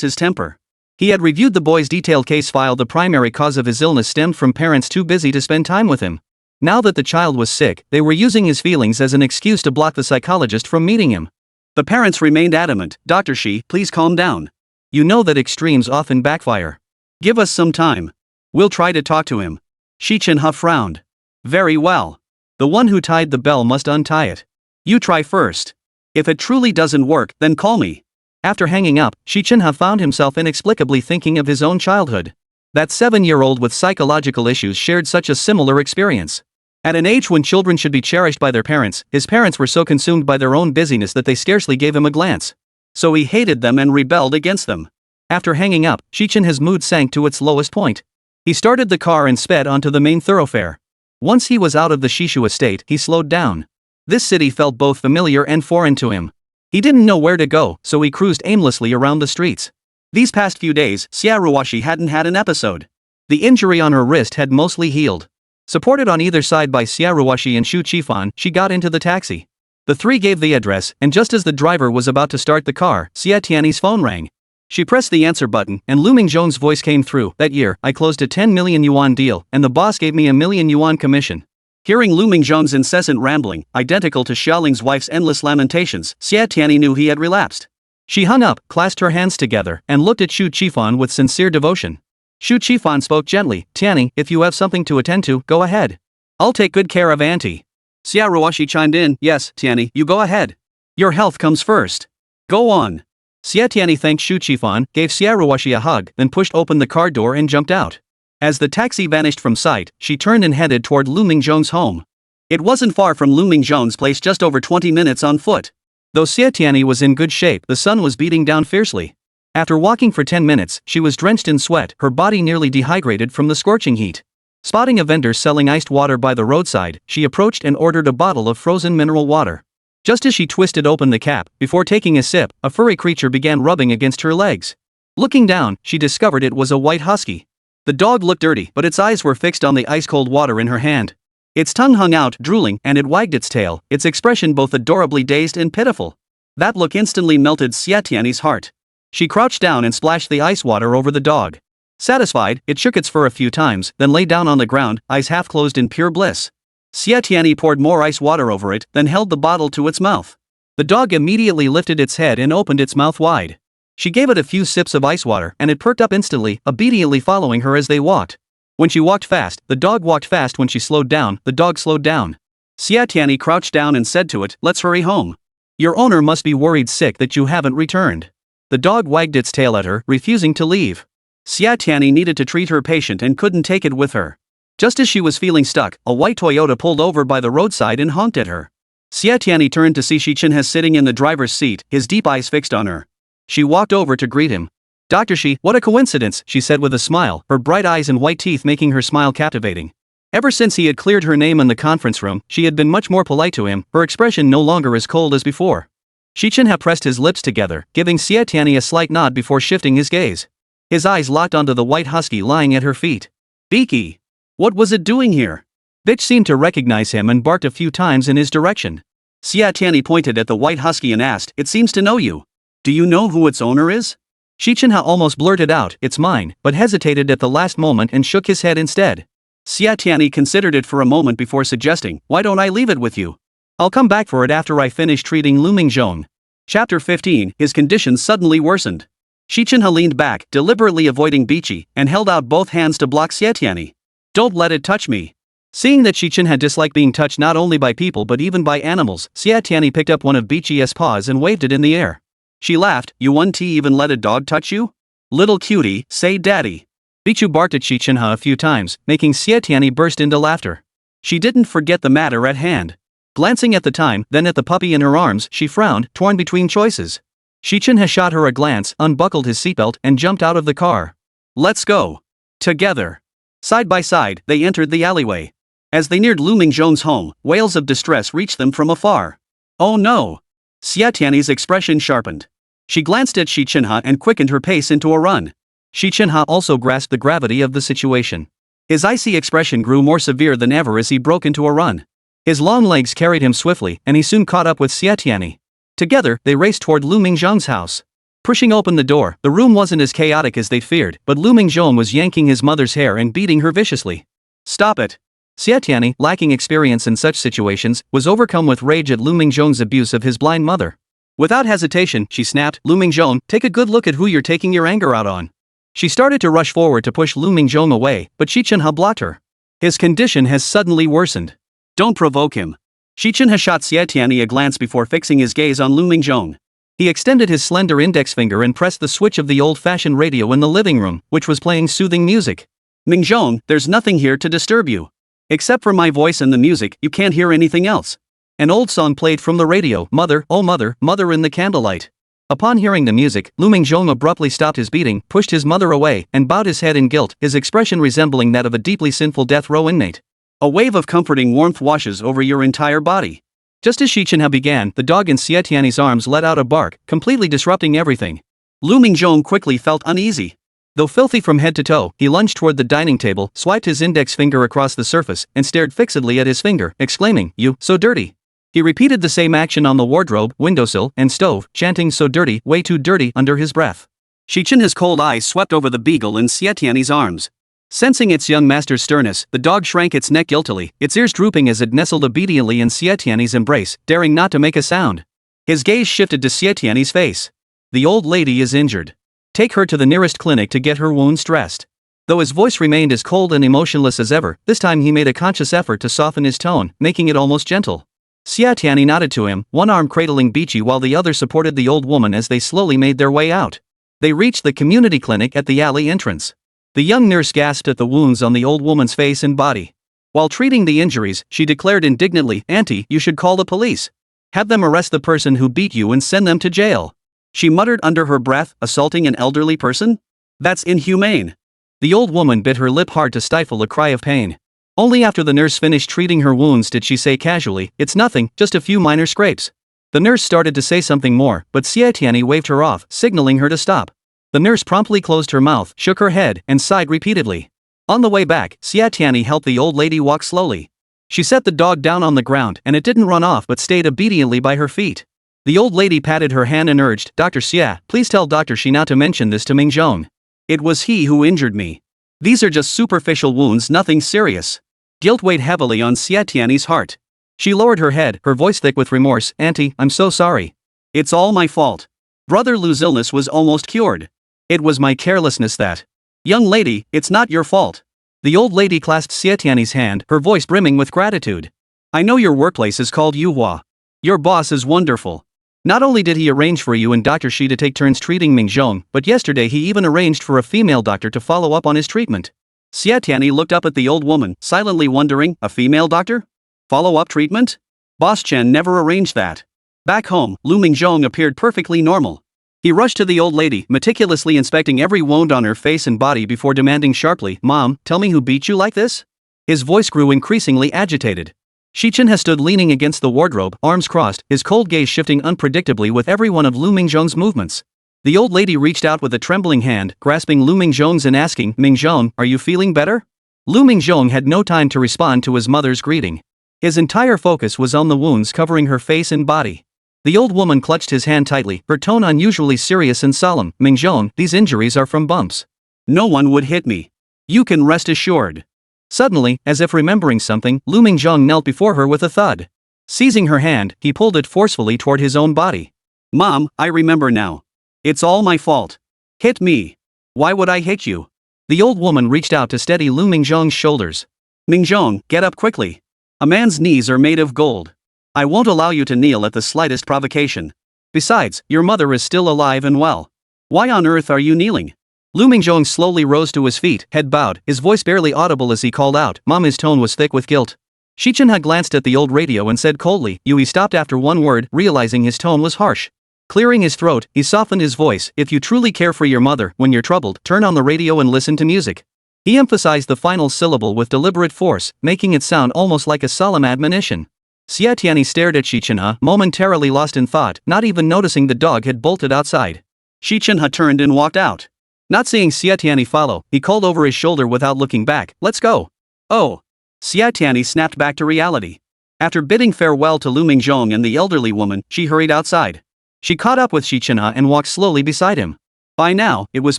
his temper. He had reviewed the boy's detailed case file. The primary cause of his illness stemmed from parents too busy to spend time with him. Now that the child was sick, they were using his feelings as an excuse to block the psychologist from meeting him. The parents remained adamant, "Dr. Xi, please calm down. You know that extremes often backfire. Give us some time. We'll try to talk to him." Xi Chenhe frowned. "Very well. The one who tied the bell must untie it. You try first. If it truly doesn't work, then call me." After hanging up, Xi Chenhe found himself inexplicably thinking of his own childhood. That 7-year-old with psychological issues shared such a similar experience. At an age when children should be cherished by their parents, his parents were so consumed by their own busyness that they scarcely gave him a glance. So he hated them and rebelled against them. After hanging up, Xi Chenhe's mood sank to its lowest point. He started the car and sped onto the main thoroughfare. Once he was out of the Shishu estate, he slowed down. This city felt both familiar and foreign to him. He didn't know where to go, so he cruised aimlessly around the streets. These past few days, Xie hadn't had an episode. The injury on her wrist had mostly healed. Supported on either side by Xie and Shu Qifan, she got into the taxi. The three gave the address, and just as the driver was about to start the car, Xie Tianyi's phone rang. She pressed the answer button, and Liu Mingzhong's voice came through. That year, I closed a 10 million yuan deal, and the boss gave me a million yuan commission. Hearing Liu Mingzhong's incessant rambling, identical to Xiaoling's wife's endless lamentations, Xie Tianyi knew he had relapsed. She hung up, clasped her hands together, and looked at Shu Qifan with sincere devotion. Shu Qifan spoke gently, Tianyi, if you have something to attend to, go ahead. I'll take good care of Auntie. Xie chimed in, yes, Tianyi, you go ahead. Your health comes first. Go on. Xie Tianyi thanked Shu Qifan, gave Xie a hug, then pushed open the car door and jumped out. As the taxi vanished from sight, she turned and headed toward Liu Mingzhong's home. It wasn't far from Liu Mingzhong's place, just over 20 minutes on foot. Though Xie Tianyi was in good shape, the sun was beating down fiercely. After walking for 10 minutes, she was drenched in sweat, her body nearly dehydrated from the scorching heat. Spotting a vendor selling iced water by the roadside, she approached and ordered a bottle of frozen mineral water. Just as she twisted open the cap, before taking a sip, a furry creature began rubbing against her legs. Looking down, she discovered it was a white husky. The dog looked dirty, but its eyes were fixed on the ice-cold water in her hand. Its tongue hung out, drooling, and it wagged its tail, its expression both adorably dazed and pitiful. That look instantly melted Xie Tianyi's heart. She crouched down and splashed the ice water over the dog. Satisfied, it shook its fur a few times, then lay down on the ground, eyes half closed in pure bliss. Xie Tianyi poured more ice water over it, then held the bottle to its mouth. The dog immediately lifted its head and opened its mouth wide. She gave it a few sips of ice water, and it perked up instantly, obediently following her as they walked. When she walked fast, the dog walked fast. When she slowed down, the dog slowed down. Xie Tianyi crouched down and said to it, let's hurry home. Your owner must be worried sick that you haven't returned. The dog wagged its tail at her, refusing to leave. Xie Tianyi needed to treat her patient and couldn't take it with her. Just as she was feeling stuck, a white Toyota pulled over by the roadside and honked at her. Xie Tianyi turned to see Xi Chenhe sitting in the driver's seat, his deep eyes fixed on her. She walked over to greet him. Dr. Xi, what a coincidence, she said with a smile, her bright eyes and white teeth making her smile captivating. Ever since he had cleared her name in the conference room, she had been much more polite to him, her expression no longer as cold as before. Xi Chenhe pressed his lips together, giving Xie Tianyi a slight nod before shifting his gaze. His eyes locked onto the white husky lying at her feet. Beaky! What was it doing here? Bitch seemed to recognize him and barked a few times in his direction. Xie Tianyi pointed at the white husky and asked, it seems to know you. Do you know who its owner is? Xi Chenhe almost blurted out, it's mine, but hesitated at the last moment and shook his head instead. Xie Tianyi considered it for a moment before suggesting, why don't I leave it with you? I'll come back for it after I finish treating Liu Mingzhong. Chapter 15, his condition suddenly worsened. Xi Chenhe leaned back, deliberately avoiding Bichi, and held out both hands to block Xie Tianyi. Don't let it touch me. Seeing that Xi Chenhe disliked being touched not only by people but even by animals, Xie Tianyi picked up one of Bichi's paws and waved it in the air. She laughed, you won't even let a dog touch you? Little cutie, say daddy. Bichu barked at Xi Chenhe a few times, making Xie Tianyi burst into laughter. She didn't forget the matter at hand. Glancing at the time, then at the puppy in her arms, she frowned, torn between choices. Xi Chenhe shot her a glance, unbuckled his seatbelt, and jumped out of the car. Let's go. Together. Side by side, they entered the alleyway. As they neared Liu Mingzhong's home, wails of distress reached them from afar. Oh no! Xie Tianyi's expression sharpened. She glanced at Xi Chenhe and quickened her pace into a run. Xi Chenhe also grasped the gravity of the situation. His icy expression grew more severe than ever as he broke into a run. His long legs carried him swiftly, and he soon caught up with Xie Tianyi. Together, they raced toward Liu Mingzhong's house. Pushing open the door, the room wasn't as chaotic as they'd feared, but Liu Mingzhong was yanking his mother's hair and beating her viciously. Stop it! Xie Tianyi, lacking experience in such situations, was overcome with rage at Liu Mingzhong's abuse of his blind mother. Without hesitation, she snapped, Liu Mingzhong, take a good look at who you're taking your anger out on. She started to rush forward to push Liu Mingzhong away, but Xi Chenhe blocked her. His condition has suddenly worsened. Don't provoke him. Xi Chenhe shot Xie Tianyi a glance before fixing his gaze on Liu Mingzhong. He extended his slender index finger and pressed the switch of the old-fashioned radio in the living room, which was playing soothing music. Mingzhong, there's nothing here to disturb you. Except for my voice and the music, you can't hear anything else. An old song played from the radio, Mother, oh mother, mother in the candlelight. Upon hearing the music, Liu Mingzhong abruptly stopped his beating, pushed his mother away, and bowed his head in guilt, his expression resembling that of a deeply sinful death row inmate. A wave of comforting warmth washes over your entire body. Just as Xi Chenhe began, the dog in Xie Tianyi's arms let out a bark, completely disrupting everything. Liu Mingzhong quickly felt uneasy. Though filthy from head to toe, he lunged toward the dining table, swiped his index finger across the surface, and stared fixedly at his finger, exclaiming, "You, so dirty." He repeated the same action on the wardrobe, windowsill, and stove, chanting "so dirty, way too dirty" under his breath. Xi Chenhe's cold eyes swept over the beagle in Xie Tianyi's arms. Sensing its young master's sternness, the dog shrank its neck guiltily, its ears drooping as it nestled obediently in Xie Tianyi's embrace, daring not to make a sound. His gaze shifted to Xie Tianyi's face. "The old lady is injured. Take her to the nearest clinic to get her wounds dressed." Though his voice remained as cold and emotionless as ever, this time he made a conscious effort to soften his tone, making it almost gentle. Xie Tianyi nodded to him, one arm cradling Bichi while the other supported the old woman as they slowly made their way out. They reached the community clinic at the alley entrance. The young nurse gasped at the wounds on the old woman's face and body. While treating the injuries, she declared indignantly, "Auntie, you should call the police. Have them arrest the person who beat you and send them to jail." She muttered under her breath, "Assaulting an elderly person? That's inhumane." The old woman bit her lip hard to stifle a cry of pain. Only after the nurse finished treating her wounds did she say casually, "It's nothing, just a few minor scrapes." The nurse started to say something more, but Xie Tianyi waved her off, signaling her to stop. The nurse promptly closed her mouth, shook her head, and sighed repeatedly. On the way back, Xie Tianyi helped the old lady walk slowly. She set the dog down on the ground and it didn't run off but stayed obediently by her feet. The old lady patted her hand and urged, "Dr. Xie, please tell Dr. Xi not to mention this to Mingzhong. It was he who injured me. These are just superficial wounds, nothing serious." Guilt weighed heavily on Xie Tianyi's heart. She lowered her head, her voice thick with remorse, "Auntie, I'm so sorry. It's all my fault. Brother Lu's illness was almost cured. It was my carelessness that." "Young lady, it's not your fault." The old lady clasped Xie Tianyi's hand, her voice brimming with gratitude. "I know your workplace is called Yuhua. Your boss is wonderful. Not only did he arrange for you and Dr. Xi to take turns treating Mingzhong, but yesterday he even arranged for a female doctor to follow up on his treatment." Xie Tianyi looked up at the old woman, silently wondering, a female doctor? Follow-up treatment? Boss Chen never arranged that. Back home, Liu Mingzhong appeared perfectly normal. He rushed to the old lady, meticulously inspecting every wound on her face and body before demanding sharply, "Mom, tell me who beat you like this?" His voice grew increasingly agitated. Xi Chenhe stood leaning against the wardrobe, arms crossed, his cold gaze shifting unpredictably with every one of Liu Mingzhong's movements. The old lady reached out with a trembling hand, grasping Liu Mingzhong's and asking, "Mingzhong, are you feeling better?" Liu Mingzhong had no time to respond to his mother's greeting. His entire focus was on the wounds covering her face and body. The old woman clutched his hand tightly, her tone unusually serious and solemn. "Mingzhong, these injuries are from bumps. No one would hit me. You can rest assured." Suddenly, as if remembering something, Liu Mingzhong knelt before her with a thud. Seizing her hand, he pulled it forcefully toward his own body. "Mom, I remember now. It's all my fault. Hit me. Why would I hit you?" The old woman reached out to steady Liu Mingzhong's shoulders. "Mingzhong, get up quickly. A man's knees are made of gold. I won't allow you to kneel at the slightest provocation. Besides, your mother is still alive and well. Why on earth are you kneeling?" Liu Mingzhong slowly rose to his feet, head bowed, his voice barely audible as he called out, "Mom." His tone was thick with guilt. Xi Chenhe glanced at the old radio and said coldly, "You." He stopped after one word, realizing his tone was harsh. Clearing his throat, he softened his voice, "If you truly care for your mother, when you're troubled, turn on the radio and listen to music." He emphasized the final syllable with deliberate force, making it sound almost like a solemn admonition. Xie Tianyi stared at Xi Chenhe, momentarily lost in thought, not even noticing the dog had bolted outside. Xi Chenhe turned and walked out. Not seeing Xie Tianyi follow, he called over his shoulder without looking back, "Let's go." "Oh." Xie Tianyi snapped back to reality. After bidding farewell to Liu Mingzhong and the elderly woman, she hurried outside. She caught up with Xi Chenhe and walked slowly beside him. By now, it was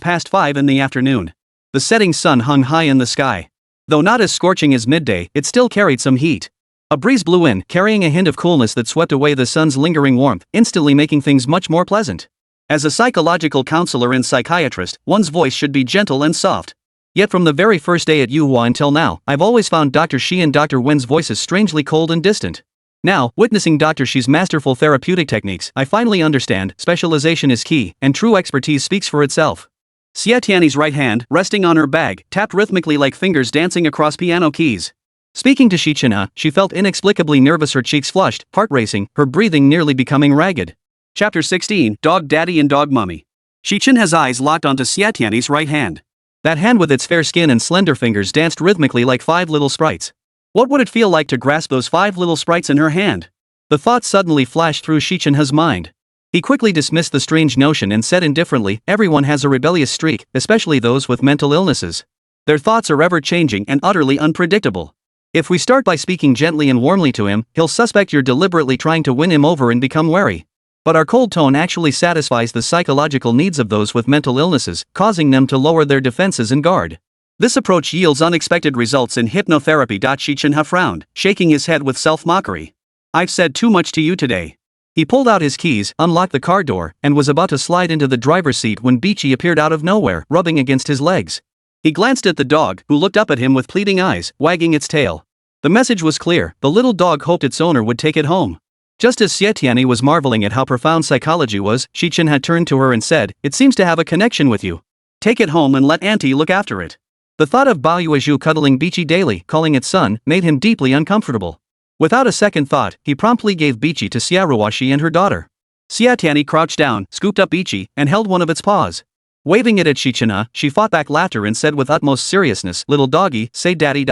past 5 in the afternoon. The setting sun hung high in the sky. Though not as scorching as midday, it still carried some heat. A breeze blew in, carrying a hint of coolness that swept away the sun's lingering warmth, instantly making things much more pleasant. As a psychological counselor and psychiatrist, one's voice should be gentle and soft. Yet from the very first day at Yuhua until now, I've always found Dr. Xi and Dr. Wen's voices strangely cold and distant. Now, witnessing Dr. Xi's masterful therapeutic techniques, I finally understand, specialization is key, and true expertise speaks for itself. Xie Tianyi's right hand, resting on her bag, tapped rhythmically like fingers dancing across piano keys. Speaking to Xi Chenhe, she felt inexplicably nervous, her cheeks flushed, heart racing, her breathing nearly becoming ragged. Chapter 16, Dog Daddy and Dog Mummy. Xi Chenhe's eyes locked onto Xie Tianyi's right hand. That hand with its fair skin and slender fingers danced rhythmically like 5 little sprites. What would it feel like to grasp those 5 little sprites in her hand? The thought suddenly flashed through Xi Chenhe's mind. He quickly dismissed the strange notion and said indifferently, everyone has a rebellious streak, especially those with mental illnesses. Their thoughts are ever-changing and utterly unpredictable. If we start by speaking gently and warmly to him, he'll suspect you're deliberately trying to win him over and become wary. But our cold tone actually satisfies the psychological needs of those with mental illnesses, causing them to lower their defenses and guard. This approach yields unexpected results in hypnotherapy. Xi Chenhe frowned, shaking his head with self-mockery. I've said too much to you today. He pulled out his keys, unlocked the car door, and was about to slide into the driver's seat when Bichi appeared out of nowhere, rubbing against his legs. He glanced at the dog, who looked up at him with pleading eyes, wagging its tail. The message was clear, the little dog hoped its owner would take it home. Just as Xie Tianyi was marveling at how profound psychology was, Xi Chenhe had turned to her and said, it seems to have a connection with you. Take it home and let Auntie look after it. The thought of Huayu cuddling Bichi daily, calling it son, made him deeply uncomfortable. Without a second thought, he promptly gave Bichi to Xie and her daughter. Xie Tianyi crouched down, scooped up Bichi, and held one of its paws. Waving it at Xi Chenhe, she fought back laughter and said with utmost seriousness, little doggy, say daddy.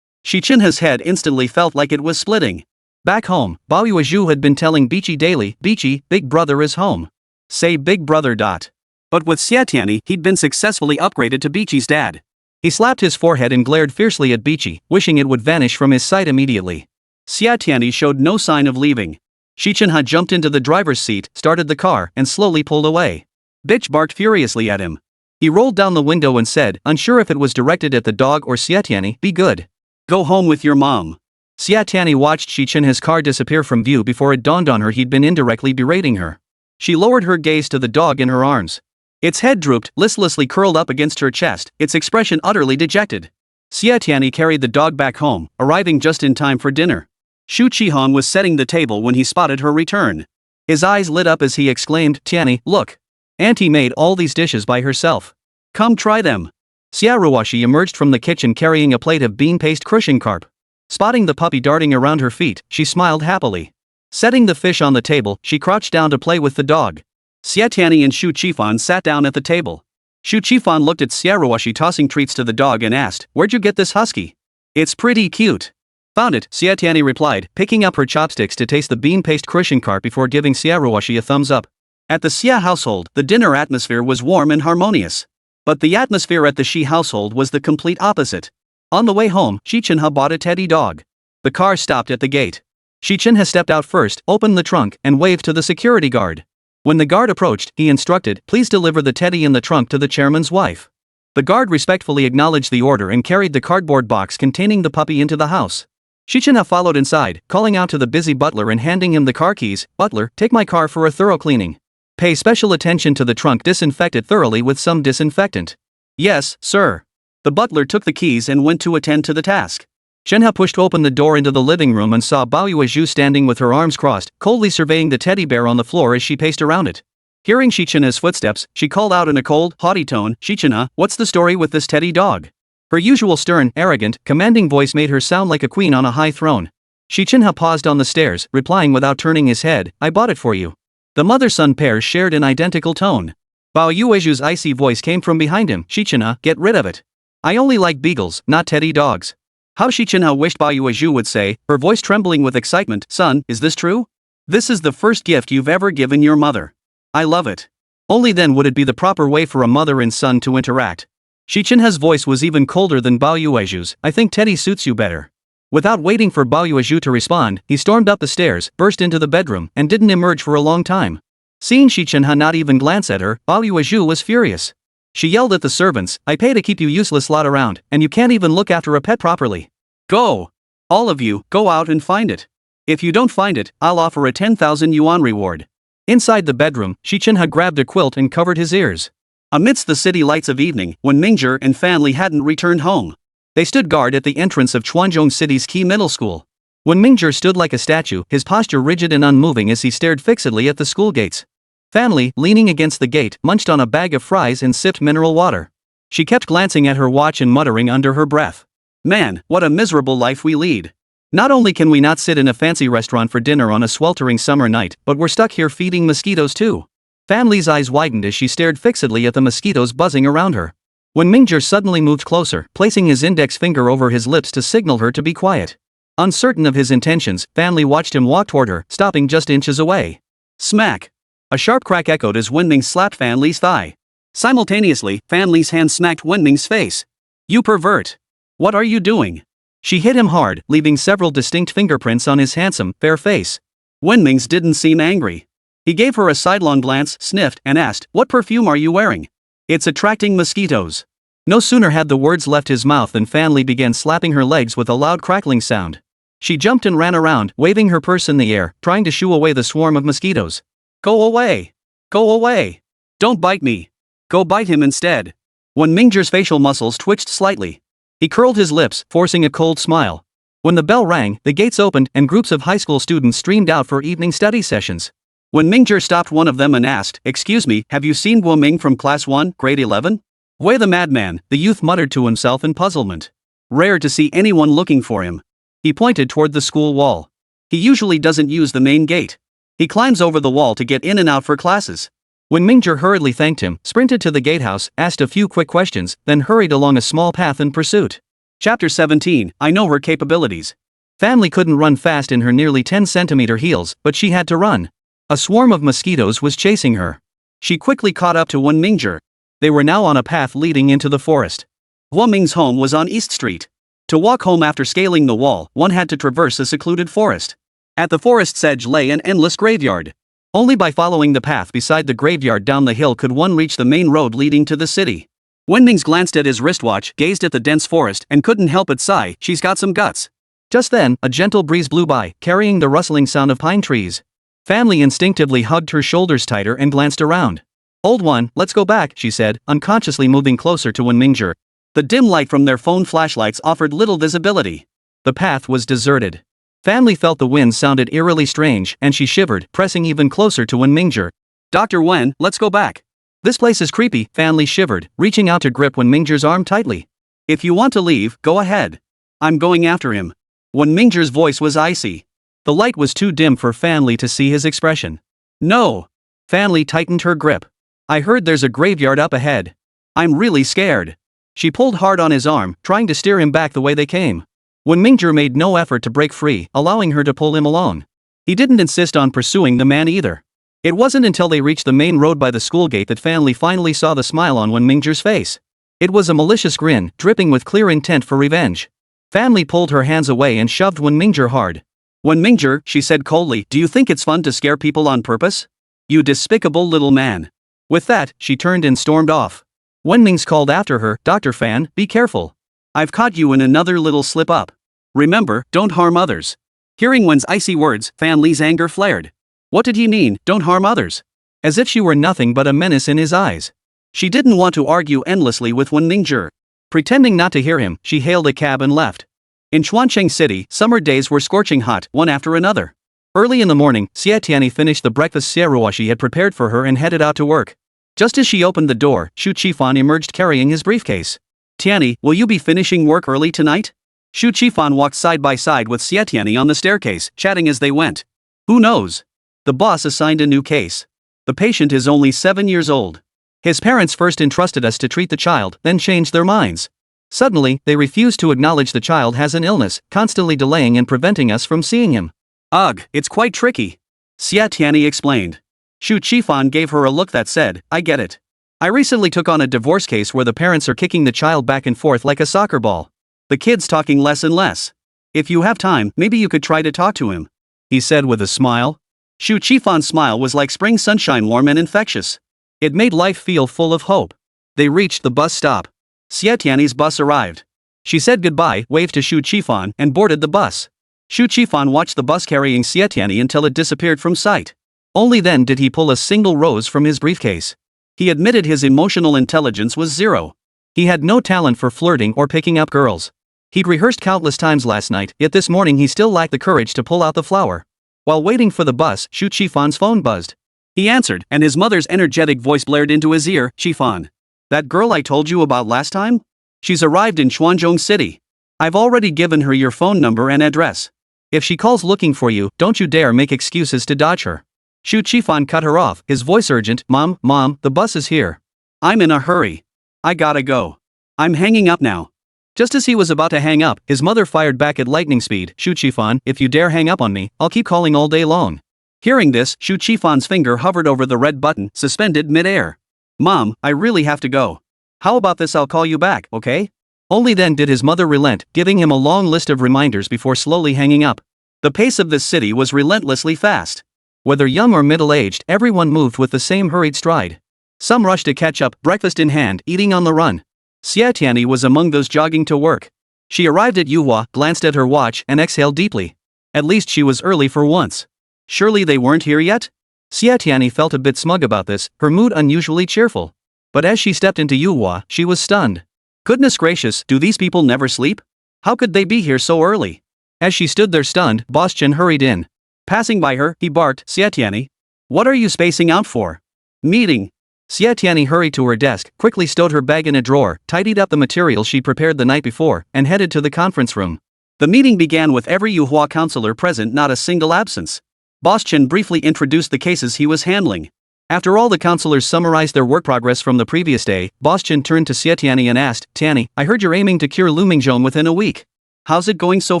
Xi Chenhe's head instantly felt like it was splitting. Back home, Huayu had been telling Bichi daily, Bichi, big brother is home. Say big brother. But with Xie Tianyi, he'd been successfully upgraded to Bichi's dad. He slapped his forehead and glared fiercely at Bichi, wishing it would vanish from his sight immediately. Xie Tianyi showed no sign of leaving. Xi Chenhe jumped into the driver's seat, started the car, and slowly pulled away. Bitch barked furiously at him. He rolled down the window and said, unsure if it was directed at the dog or Xie Tianyi, be good. Go home with your mom. Xie Tianyi watched Xi Chenhe's car disappear from view before it dawned on her he'd been indirectly berating her. She lowered her gaze to the dog in her arms. Its head drooped, listlessly curled up against her chest, its expression utterly dejected. Xie Tianyi carried the dog back home, arriving just in time for dinner. Shu Qihong was setting the table when he spotted her return. His eyes lit up as he exclaimed, Tianyi, look. Auntie made all these dishes by herself. Come try them. Xie emerged from the kitchen carrying a plate of bean paste crushing carp. Spotting the puppy darting around her feet, she smiled happily. Setting the fish on the table, she crouched down to play with the dog. Xie Tianyi and Shu Qifan sat down at the table. Shu Qifan looked at Xie tossing treats to the dog and asked, where'd you get this husky? It's pretty cute. Found it, Xie Tianyi replied, picking up her chopsticks to taste the bean paste crushing carp before giving Xie a thumbs up. At the Xie household, the dinner atmosphere was warm and harmonious. But the atmosphere at the Xi household was the complete opposite. On the way home, Xi Chenhe bought a teddy dog. The car stopped at the gate. Xi Chenhe stepped out first, opened the trunk, and waved to the security guard. When the guard approached, he instructed, please deliver the teddy in the trunk to the chairman's wife. The guard respectfully acknowledged the order and carried the cardboard box containing the puppy into the house. Xi Chenhe followed inside, calling out to the busy butler and handing him the car keys, butler, take my car for a thorough cleaning. Pay special attention to the trunk, disinfect it thoroughly with some disinfectant. Yes, sir. The butler took the keys and went to attend to the task. Chenhe pushed open the door into the living room and saw Huayu standing with her arms crossed, coldly surveying the teddy bear on the floor as she paced around it. Hearing Xi Chenhe's footsteps, she called out in a cold, haughty tone, Xi Chenhe, what's the story with this teddy dog? Her usual stern, arrogant, commanding voice made her sound like a queen on a high throne. Xi Chenhe paused on the stairs, replying without turning his head, I bought it for you. The mother-son pair shared an identical tone. Huayu's icy voice came from behind him, Xi Chenhe, get rid of it. I only like beagles, not teddy dogs. How Xi Chenhe wished Huayu would say, her voice trembling with excitement, son, is this true? This is the first gift you've ever given your mother. I love it. Only then would it be the proper way for a mother and son to interact. Xi Chenhe's voice was even colder than Huayu's, I think teddy suits you better. Without waiting for Huayu to respond, he stormed up the stairs, burst into the bedroom, and didn't emerge for a long time. Seeing Xi Chenhe not even glance at her, Huayu was furious. She yelled at the servants, I pay to keep you useless lot around, and you can't even look after a pet properly. Go! All of you, go out and find it. If you don't find it, I'll offer a 10,000 yuan reward. Inside the bedroom, Xi Chenhe grabbed a quilt and covered his ears. Amidst the city lights of evening, when Mingzhong and family hadn't returned home, they stood guard at the entrance of Chuanzhong City's key middle school. When Mingzhong stood like a statue, his posture rigid and unmoving as he stared fixedly at the school gates. Family, leaning against the gate, munched on a bag of fries and sipped mineral water. She kept glancing at her watch and muttering under her breath. Man, what a miserable life we lead. Not only can we not sit in a fancy restaurant for dinner on a sweltering summer night, but we're stuck here feeding mosquitoes too. Family's eyes widened as she stared fixedly at the mosquitoes buzzing around her. When Mingzhong suddenly moved closer, placing his index finger over his lips to signal her to be quiet. Uncertain of his intentions, Fan Li watched him walk toward her, stopping just inches away. Smack! A sharp crack echoed as Wenming slapped Fan Li's thigh. Simultaneously, Fan Li's hand smacked Wenming's face. You pervert! What are you doing? She hit him hard, leaving several distinct fingerprints on his handsome, fair face. Wenming's didn't seem angry. He gave her a sidelong glance, sniffed, and asked, "What perfume are you wearing? It's attracting mosquitoes." No sooner had the words left his mouth than Fan Li began slapping her legs with a loud crackling sound. She jumped and ran around, waving her purse in the air, trying to shoo away the swarm of mosquitoes. Go away! Go away! Don't bite me! Go bite him instead! Wenming's facial muscles twitched slightly. He curled his lips, forcing a cold smile. When the bell rang, the gates opened and groups of high school students streamed out for evening study sessions. Wenming stopped one of them and asked, "Excuse me, have you seen Guo Ming from class 1, grade 11? Wei the madman," the youth muttered to himself in puzzlement. Rare to see anyone looking for him. He pointed toward the school wall. He usually doesn't use the main gate. He climbs over the wall to get in and out for classes. Wenming hurriedly thanked him, sprinted to the gatehouse, asked a few quick questions, then hurried along a small path in pursuit. Chapter 17, I know her capabilities. Fan Li couldn't run fast in her nearly 10-centimeter heels, but she had to run. A swarm of mosquitoes was chasing her. She quickly caught up to Wenming. They were now on a path leading into the forest. Guoming's home was on East Street. To walk home after scaling the wall, one had to traverse a secluded forest. At the forest's edge lay an endless graveyard. Only by following the path beside the graveyard down the hill could one reach the main road leading to the city. Wenming glanced at his wristwatch, gazed at the dense forest, and couldn't help but sigh, she's got some guts. Just then, a gentle breeze blew by, carrying the rustling sound of pine trees. Fan Li instinctively hugged her shoulders tighter and glanced around. Old one, let's go back, she said, unconsciously moving closer to Wenming. The dim light from their phone flashlights offered little visibility. The path was deserted. Fan Li felt the wind sounded eerily strange, and she shivered, pressing even closer to Wenming. Dr. Wen, let's go back. This place is creepy, Fan Li shivered, reaching out to grip Wenming's arm tightly. If you want to leave, go ahead. I'm going after him. Wenming's voice was icy. The light was too dim for Fan Li to see his expression. No. Fan Li tightened her grip. I heard there's a graveyard up ahead. I'm really scared. She pulled hard on his arm, trying to steer him back the way they came. Wenming made no effort to break free, allowing her to pull him along. He didn't insist on pursuing the man either. It wasn't until they reached the main road by the school gate that Fan Li finally saw the smile on Wenming's face. It was a malicious grin, dripping with clear intent for revenge. Fan Li pulled her hands away and shoved Wenming hard. Wenming, she said coldly, do you think it's fun to scare people on purpose? You despicable little man. With that, she turned and stormed off. Wenming called after her, Dr. Fan, be careful. I've caught you in another little slip-up. Remember, don't harm others. Hearing Wen's icy words, Fan Li's anger flared. What did he mean, don't harm others? As if she were nothing but a menace in his eyes. She didn't want to argue endlessly with Wenming. Pretending not to hear him, she hailed a cab and left. In Chuancheng City, summer days were scorching hot, one after another. Early in the morning, Xie Tianyi finished the breakfast Xie had prepared for her and headed out to work. Just as she opened the door, Xu Qifan emerged carrying his briefcase. Tianyi, will you be finishing work early tonight? Xu Qifan walked side by side with Xie Tianyi on the staircase, chatting as they went. Who knows? The boss assigned a new case. The patient is only 7 years old. His parents first entrusted us to treat the child, then changed their minds. Suddenly, they refused to acknowledge the child has an illness, constantly delaying and preventing us from seeing him. Ugh, it's quite tricky. Xie Tianyi explained. Xu Qifan gave her a look that said, I get it. I recently took on a divorce case where the parents are kicking the child back and forth like a soccer ball. The kid's talking less and less. If you have time, maybe you could try to talk to him. He said with a smile. Xu Qifan's smile was like spring sunshine, warm and infectious. It made life feel full of hope. They reached the bus stop. Xie Tianyi's bus arrived. She said goodbye, waved to Xu Qifan, and boarded the bus. Xu Qifan watched the bus carrying Xie Tianyi until it disappeared from sight. Only then did he pull a single rose from his briefcase. He admitted his emotional intelligence was zero. He had no talent for flirting or picking up girls. He'd rehearsed countless times last night, yet this morning he still lacked the courage to pull out the flower. While waiting for the bus, Xu Qifan's phone buzzed. He answered, and his mother's energetic voice blared into his ear, Qifan. That girl I told you about last time? She's arrived in Chuancheng City. I've already given her your phone number and address. If she calls looking for you, don't you dare make excuses to dodge her. Xu Qifan cut her off, his voice urgent, Mom, the bus is here. I'm in a hurry. I gotta go. I'm hanging up now. Just as he was about to hang up, his mother fired back at lightning speed. Shu Qifan, if you dare hang up on me, I'll keep calling all day long. Hearing this, Shu Qifan's finger hovered over the red button, suspended mid-air. Mom, I really have to go. How about this, I'll call you back, okay? Only then did his mother relent, giving him a long list of reminders before slowly hanging up. The pace of this city was relentlessly fast. Whether young or middle-aged, everyone moved with the same hurried stride. Some rushed to catch up, breakfast in hand, eating on the run. Xie Tianyi was among those jogging to work. She arrived at Yuhua, glanced at her watch, and exhaled deeply. At least she was early for once. Surely they weren't here yet? Xie Tianyi felt a bit smug about this, her mood unusually cheerful. But as she stepped into Yuhua, she was stunned. Goodness gracious, do these people never sleep? How could they be here so early? As she stood there stunned, Boss Chen hurried in. Passing by her, he barked, Xie Tianyi. What are you spacing out for? Meeting. Xie Tianyi hurried to her desk, quickly stowed her bag in a drawer, tidied up the materials she prepared the night before, and headed to the conference room. The meeting began with every Yuhua counselor present, not a single absence. Boss Chen briefly introduced the cases he was handling. After all the counselors summarized their work progress from the previous day, Boss Chen turned to Xie Tianyi and asked, Tianyi, I heard you're aiming to cure Liu Mingzhong within a week. How's it going so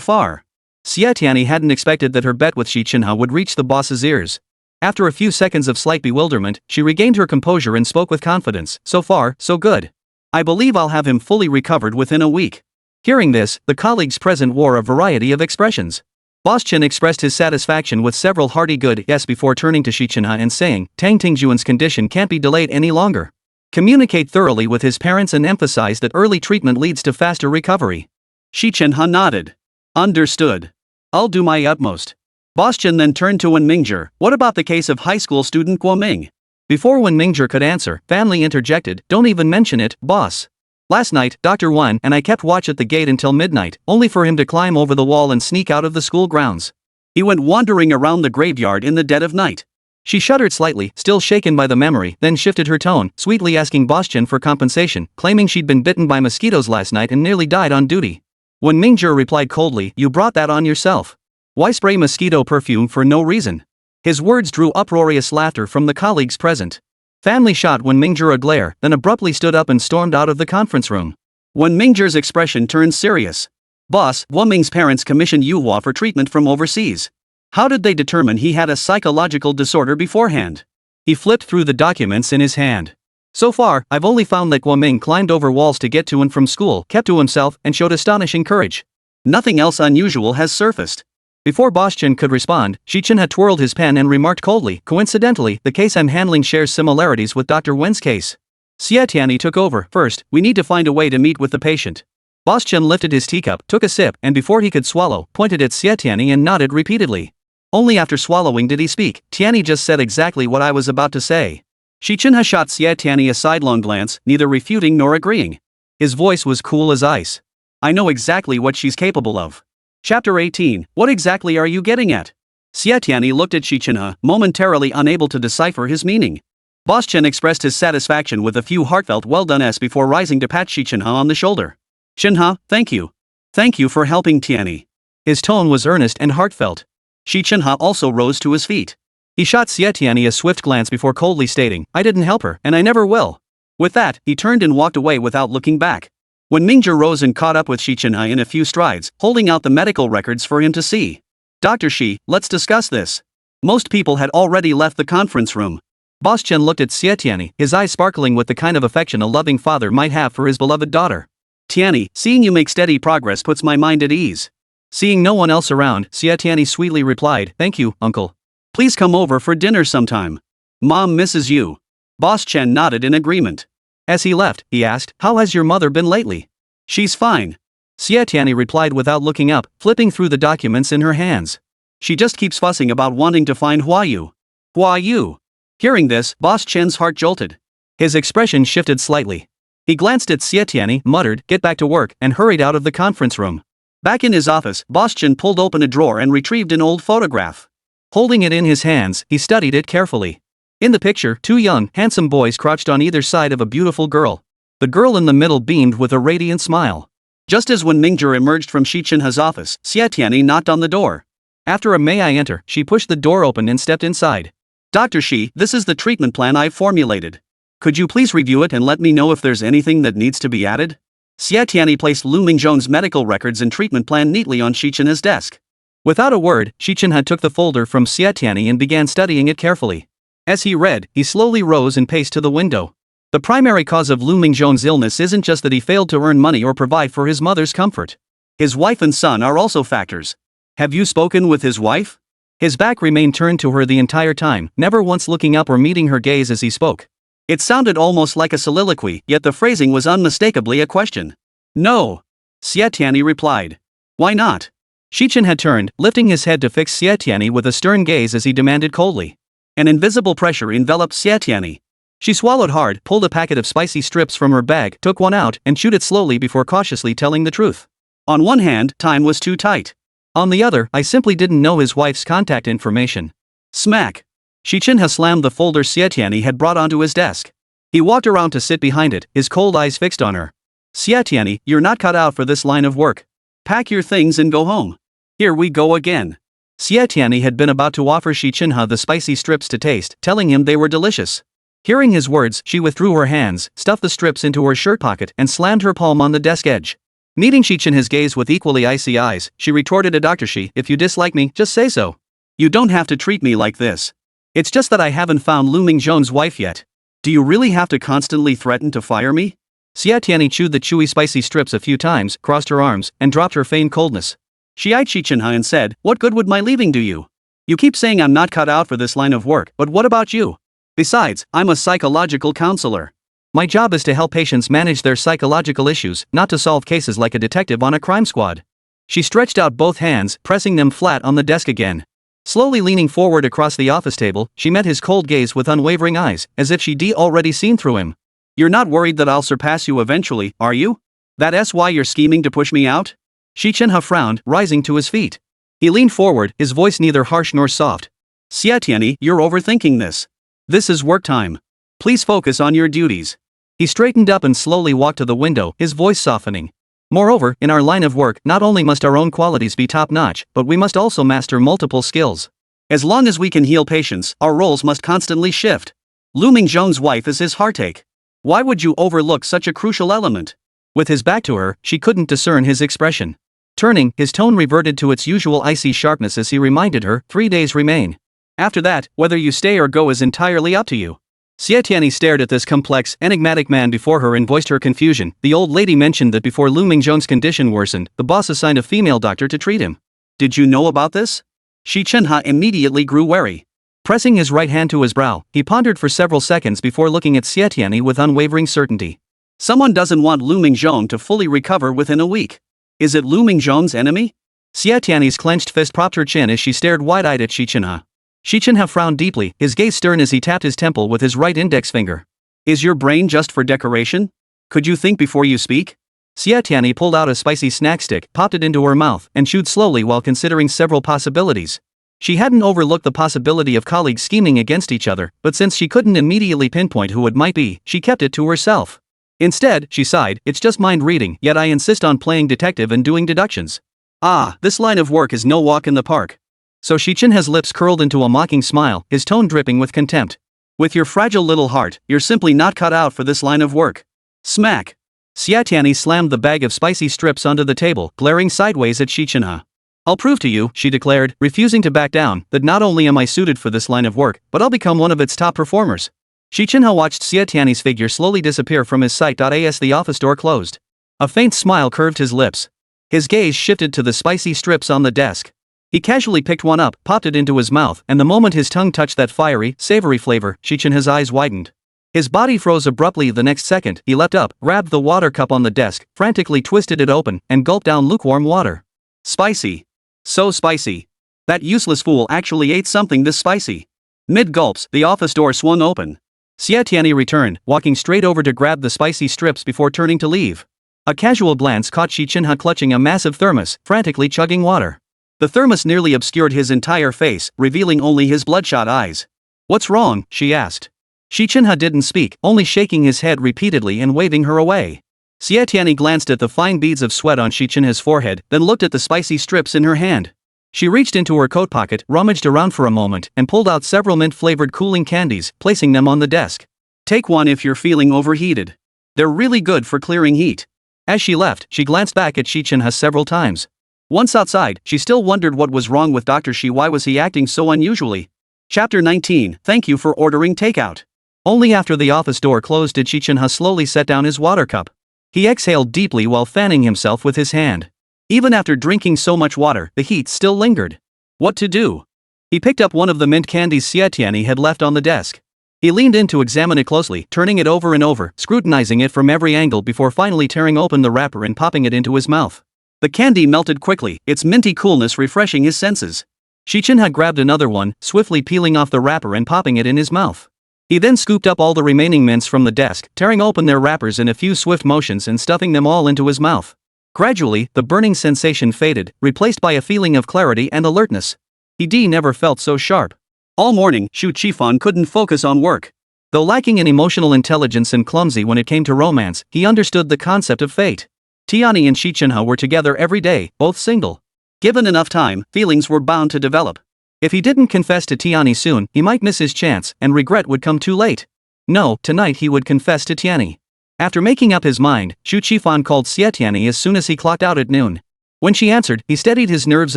far? Xie Tianyi hadn't expected that her bet with Xi Chenhe would reach the boss's ears. After a few seconds of slight bewilderment, she regained her composure and spoke with confidence. So far, so good. I believe I'll have him fully recovered within a week. Hearing this, the colleagues present wore a variety of expressions. Boss Chen expressed his satisfaction with several hearty good yes before turning to Xi Chenhe and saying, Tang Tingjuan's condition can't be delayed any longer. Communicate thoroughly with his parents and emphasize that early treatment leads to faster recovery. Xi Chenhe nodded. Understood. I'll do my utmost. Boss Chen then turned to Wen Mingzhi. What about the case of high school student Guo Ming? Before Wen Mingzhi could answer, family interjected, don't even mention it, boss. Last night, Dr. Wan and I kept watch at the gate until midnight, only for him to climb over the wall and sneak out of the school grounds. He went wandering around the graveyard in the dead of night. She shuddered slightly, still shaken by the memory, then shifted her tone, sweetly asking Boss Chen for compensation, claiming she'd been bitten by mosquitoes last night and nearly died on duty. Wen Mingzhi replied coldly, you brought that on yourself. Why spray mosquito perfume for no reason? His words drew uproarious laughter from the colleagues present. Family shot Wen Mingzhi a glare, then abruptly stood up and stormed out of the conference room. Wen Mingzhi's expression turned serious. Boss, Guo Ming's parents commissioned Yuhua for treatment from overseas. How did they determine he had a psychological disorder beforehand? He flipped through the documents in his hand. So far, I've only found that Guo Ming climbed over walls to get to and from school, kept to himself, and showed astonishing courage. Nothing else unusual has surfaced. Before Boss Chen could respond, Xi Chenhe twirled his pen and remarked coldly, coincidentally, the case I'm handling shares similarities with Dr. Wen's case. Xie Tianyi took over. First, we need to find a way to meet with the patient. Boss Chen lifted his teacup, took a sip, and before he could swallow, pointed at Xie Tianyi and nodded repeatedly. Only after swallowing did he speak. Tianyi just said exactly what I was about to say. Xi Chenhe shot Xie Tianyi a sidelong glance, neither refuting nor agreeing. His voice was cool as ice. I know exactly what she's capable of. Chapter 18, what exactly are you getting at? Xie Tianyi looked at Xi Chenhe, momentarily unable to decipher his meaning. Boss Chen expressed his satisfaction with a few heartfelt well done's before rising to pat Xi Chenhe on the shoulder. Chenhe, thank you. Thank you for helping Tianyi. His tone was earnest and heartfelt. Xi Chenhe also rose to his feet. He shot Xie Tianyi a swift glance before coldly stating, I didn't help her, and I never will. With that, he turned and walked away without looking back. Wen Mingzhi rose and caught up with Xi Chenhe in a few strides, holding out the medical records for him to see. Dr. Xi, let's discuss this. Most people had already left the conference room. Boss Chen looked at Xie Tianyi, his eyes sparkling with the kind of affection a loving father might have for his beloved daughter. Tianyi, seeing you make steady progress puts my mind at ease. Seeing no one else around, Xie Tianyi sweetly replied, thank you, uncle. Please come over for dinner sometime. Mom misses you. Boss Chen nodded in agreement. As he left, he asked, how has your mother been lately? She's fine. Xie Tianyi replied without looking up, flipping through the documents in her hands. She just keeps fussing about wanting to find Huayu. Huayu. Hearing this, Boss Chen's heart jolted. His expression shifted slightly. He glanced at Xie Tianyi, muttered, get back to work, and hurried out of the conference room. Back in his office, Boss Chen pulled open a drawer and retrieved an old photograph. Holding it in his hands, he studied it carefully. In the picture, two young, handsome boys crouched on either side of a beautiful girl. The girl in the middle beamed with a radiant smile. Just as Wen Mingzhi emerged from Xi Chenhe's office, Xie Tianyi knocked on the door. After a may I enter, she pushed the door open and stepped inside. Dr. Xi, this is the treatment plan I've formulated. Could you please review it and let me know if there's anything that needs to be added? Xie Tianyi placed Liu Mingzhong's medical records and treatment plan neatly on Xi Chenhe's desk. Without a word, Xi Chenhe took the folder from Xie Tianyi and began studying it carefully. As he read, he slowly rose and paced to the window. The primary cause of Liu Mingzhong's illness isn't just that he failed to earn money or provide for his mother's comfort. His wife and son are also factors. Have you spoken with his wife? His back remained turned to her the entire time, never once looking up or meeting her gaze as he spoke. It sounded almost like a soliloquy, yet the phrasing was unmistakably a question. No. Xie Tianyi replied. Why not? Xi Chenhe had turned, lifting his head to fix Xie Tianyi with a stern gaze as he demanded coldly. An invisible pressure enveloped Xie Tianyi. She swallowed hard, pulled a packet of spicy strips from her bag, took one out, and chewed it slowly before cautiously telling the truth. On one hand, time was too tight. On the other, I simply didn't know his wife's contact information. Smack. Xi Chenhe slammed the folder Xie Tianyi had brought onto his desk. He walked around to sit behind it, his cold eyes fixed on her. Xie Tianyi, you're not cut out for this line of work. Pack your things and go home. Here we go again. Xie Tianyi had been about to offer Xi Chenhe the spicy strips to taste, telling him they were delicious. Hearing his words, she withdrew her hands, stuffed the strips into her shirt pocket, and slammed her palm on the desk edge. Meeting Xi Chenhe's gaze with equally icy eyes, she retorted to Dr. Xi, if you dislike me, just say so. You don't have to treat me like this. It's just that I haven't found Liu Mingzhong's wife yet. Do you really have to constantly threaten to fire me? Xie Tianyi chewed the chewy spicy strips a few times, crossed her arms, and dropped her feigned coldness. She eyed Xi Chenhe and said, what good would my leaving do you? You keep saying I'm not cut out for this line of work, but what about you? Besides, I'm a psychological counselor. My job is to help patients manage their psychological issues, not to solve cases like a detective on a crime squad. She stretched out both hands, pressing them flat on the desk again. Slowly leaning forward across the office table, she met his cold gaze with unwavering eyes, as if she'd already seen through him. You're not worried that I'll surpass you eventually, are you? That's why you're scheming to push me out? Xi Chenhe frowned, rising to his feet. He leaned forward, his voice neither harsh nor soft. Xie Tianyi, you're overthinking this. This is work time. Please focus on your duties. He straightened up and slowly walked to the window, his voice softening. Moreover, in our line of work, not only must our own qualities be top-notch, but we must also master multiple skills. As long as we can heal patients, our roles must constantly shift. Liu Mingzhong's wife is his heartache. Why would you overlook such a crucial element? With his back to her, she couldn't discern his expression. Turning, his tone reverted to its usual icy sharpness as he reminded her, 3 days remain. After that, whether you stay or go is entirely up to you. Xie Tianyi stared at this complex, enigmatic man before her and voiced her confusion. The old lady mentioned that before Liu Mingzhong's condition worsened, the boss assigned a female doctor to treat him. Did you know about this? Xi Chenhe immediately grew wary. Pressing his right hand to his brow, he pondered for several seconds before looking at Xie Tianyi with unwavering certainty. Someone doesn't want Liu Mingzhong to fully recover within a week. Is it Liu Mingzhong's enemy? Xie Tianyi's clenched fist propped her chin as she stared wide-eyed at Xi Chenhe. Xi Chenhe frowned deeply, his gaze stern as he tapped his temple with his right index finger. Is your brain just for decoration? Could you think before you speak? Xie Tianyi pulled out a spicy snack stick, popped it into her mouth, and chewed slowly while considering several possibilities. She hadn't overlooked the possibility of colleagues scheming against each other, but since she couldn't immediately pinpoint who it might be, she kept it to herself. Instead, she sighed, it's just mind reading, yet I insist on playing detective and doing deductions. Ah, this line of work is no walk in the park. So Xi Chenhe's lips curled into a mocking smile, his tone dripping with contempt. With your fragile little heart, you're simply not cut out for this line of work. Smack. Xie Tianyi slammed the bag of spicy strips onto the table, glaring sideways at Xi Chenhe. I'll prove to you, she declared, refusing to back down, that not only am I suited for this line of work, but I'll become one of its top performers. Xi Chenhe watched Xie Tianyi's figure slowly disappear from his sight as the office door closed. A faint smile curved his lips. His gaze shifted to the spicy strips on the desk. He casually picked one up, popped it into his mouth, and the moment his tongue touched that fiery, savory flavor, Xi Chenhe's eyes widened. His body froze abruptly the next second. He leapt up, grabbed the water cup on the desk, frantically twisted it open, and gulped down lukewarm water. Spicy. So spicy. That useless fool actually ate something this spicy. Mid-gulps, the office door swung open. Xie Tianyi returned, walking straight over to grab the spicy strips before turning to leave. A casual glance caught Xi Chenhe clutching a massive thermos, frantically chugging water. The thermos nearly obscured his entire face, revealing only his bloodshot eyes. What's wrong? She asked. Xi Chenhe didn't speak, only shaking his head repeatedly and waving her away. Xie Tianyi glanced at the fine beads of sweat on Xi Chenhe's forehead, then looked at the spicy strips in her hand. She reached into her coat pocket, rummaged around for a moment, and pulled out several mint-flavored cooling candies, placing them on the desk. Take one if you're feeling overheated. They're really good for clearing heat. As she left, she glanced back at Xi Chenhe several times. Once outside, she still wondered what was wrong with Dr. Xi. Why was he acting so unusually? Chapter 19. Thank you for ordering takeout. Only after the office door closed did Xi Chenhe slowly set down his water cup. He exhaled deeply while fanning himself with his hand. Even after drinking so much water, the heat still lingered. What to do? He picked up one of the mint candies Xie Tianyi had left on the desk. He leaned in to examine it closely, turning it over and over, scrutinizing it from every angle before finally tearing open the wrapper and popping it into his mouth. The candy melted quickly, its minty coolness refreshing his senses. Xi Chenhe grabbed another one, swiftly peeling off the wrapper and popping it in his mouth. He then scooped up all the remaining mints from the desk, tearing open their wrappers in a few swift motions and stuffing them all into his mouth. Gradually, the burning sensation faded, replaced by a feeling of clarity and alertness. He never felt so sharp. All morning, Xu Qifan couldn't focus on work. Though lacking in emotional intelligence and clumsy when it came to romance, he understood the concept of fate. Tianyi and Xi Chenhe were together every day, both single. Given enough time, feelings were bound to develop. If he didn't confess to Tianyi soon, he might miss his chance, and regret would come too late. No, tonight he would confess to Tianyi. After making up his mind, Xu Qifan called Xie Tianyi as soon as he clocked out at noon. When she answered, he steadied his nerves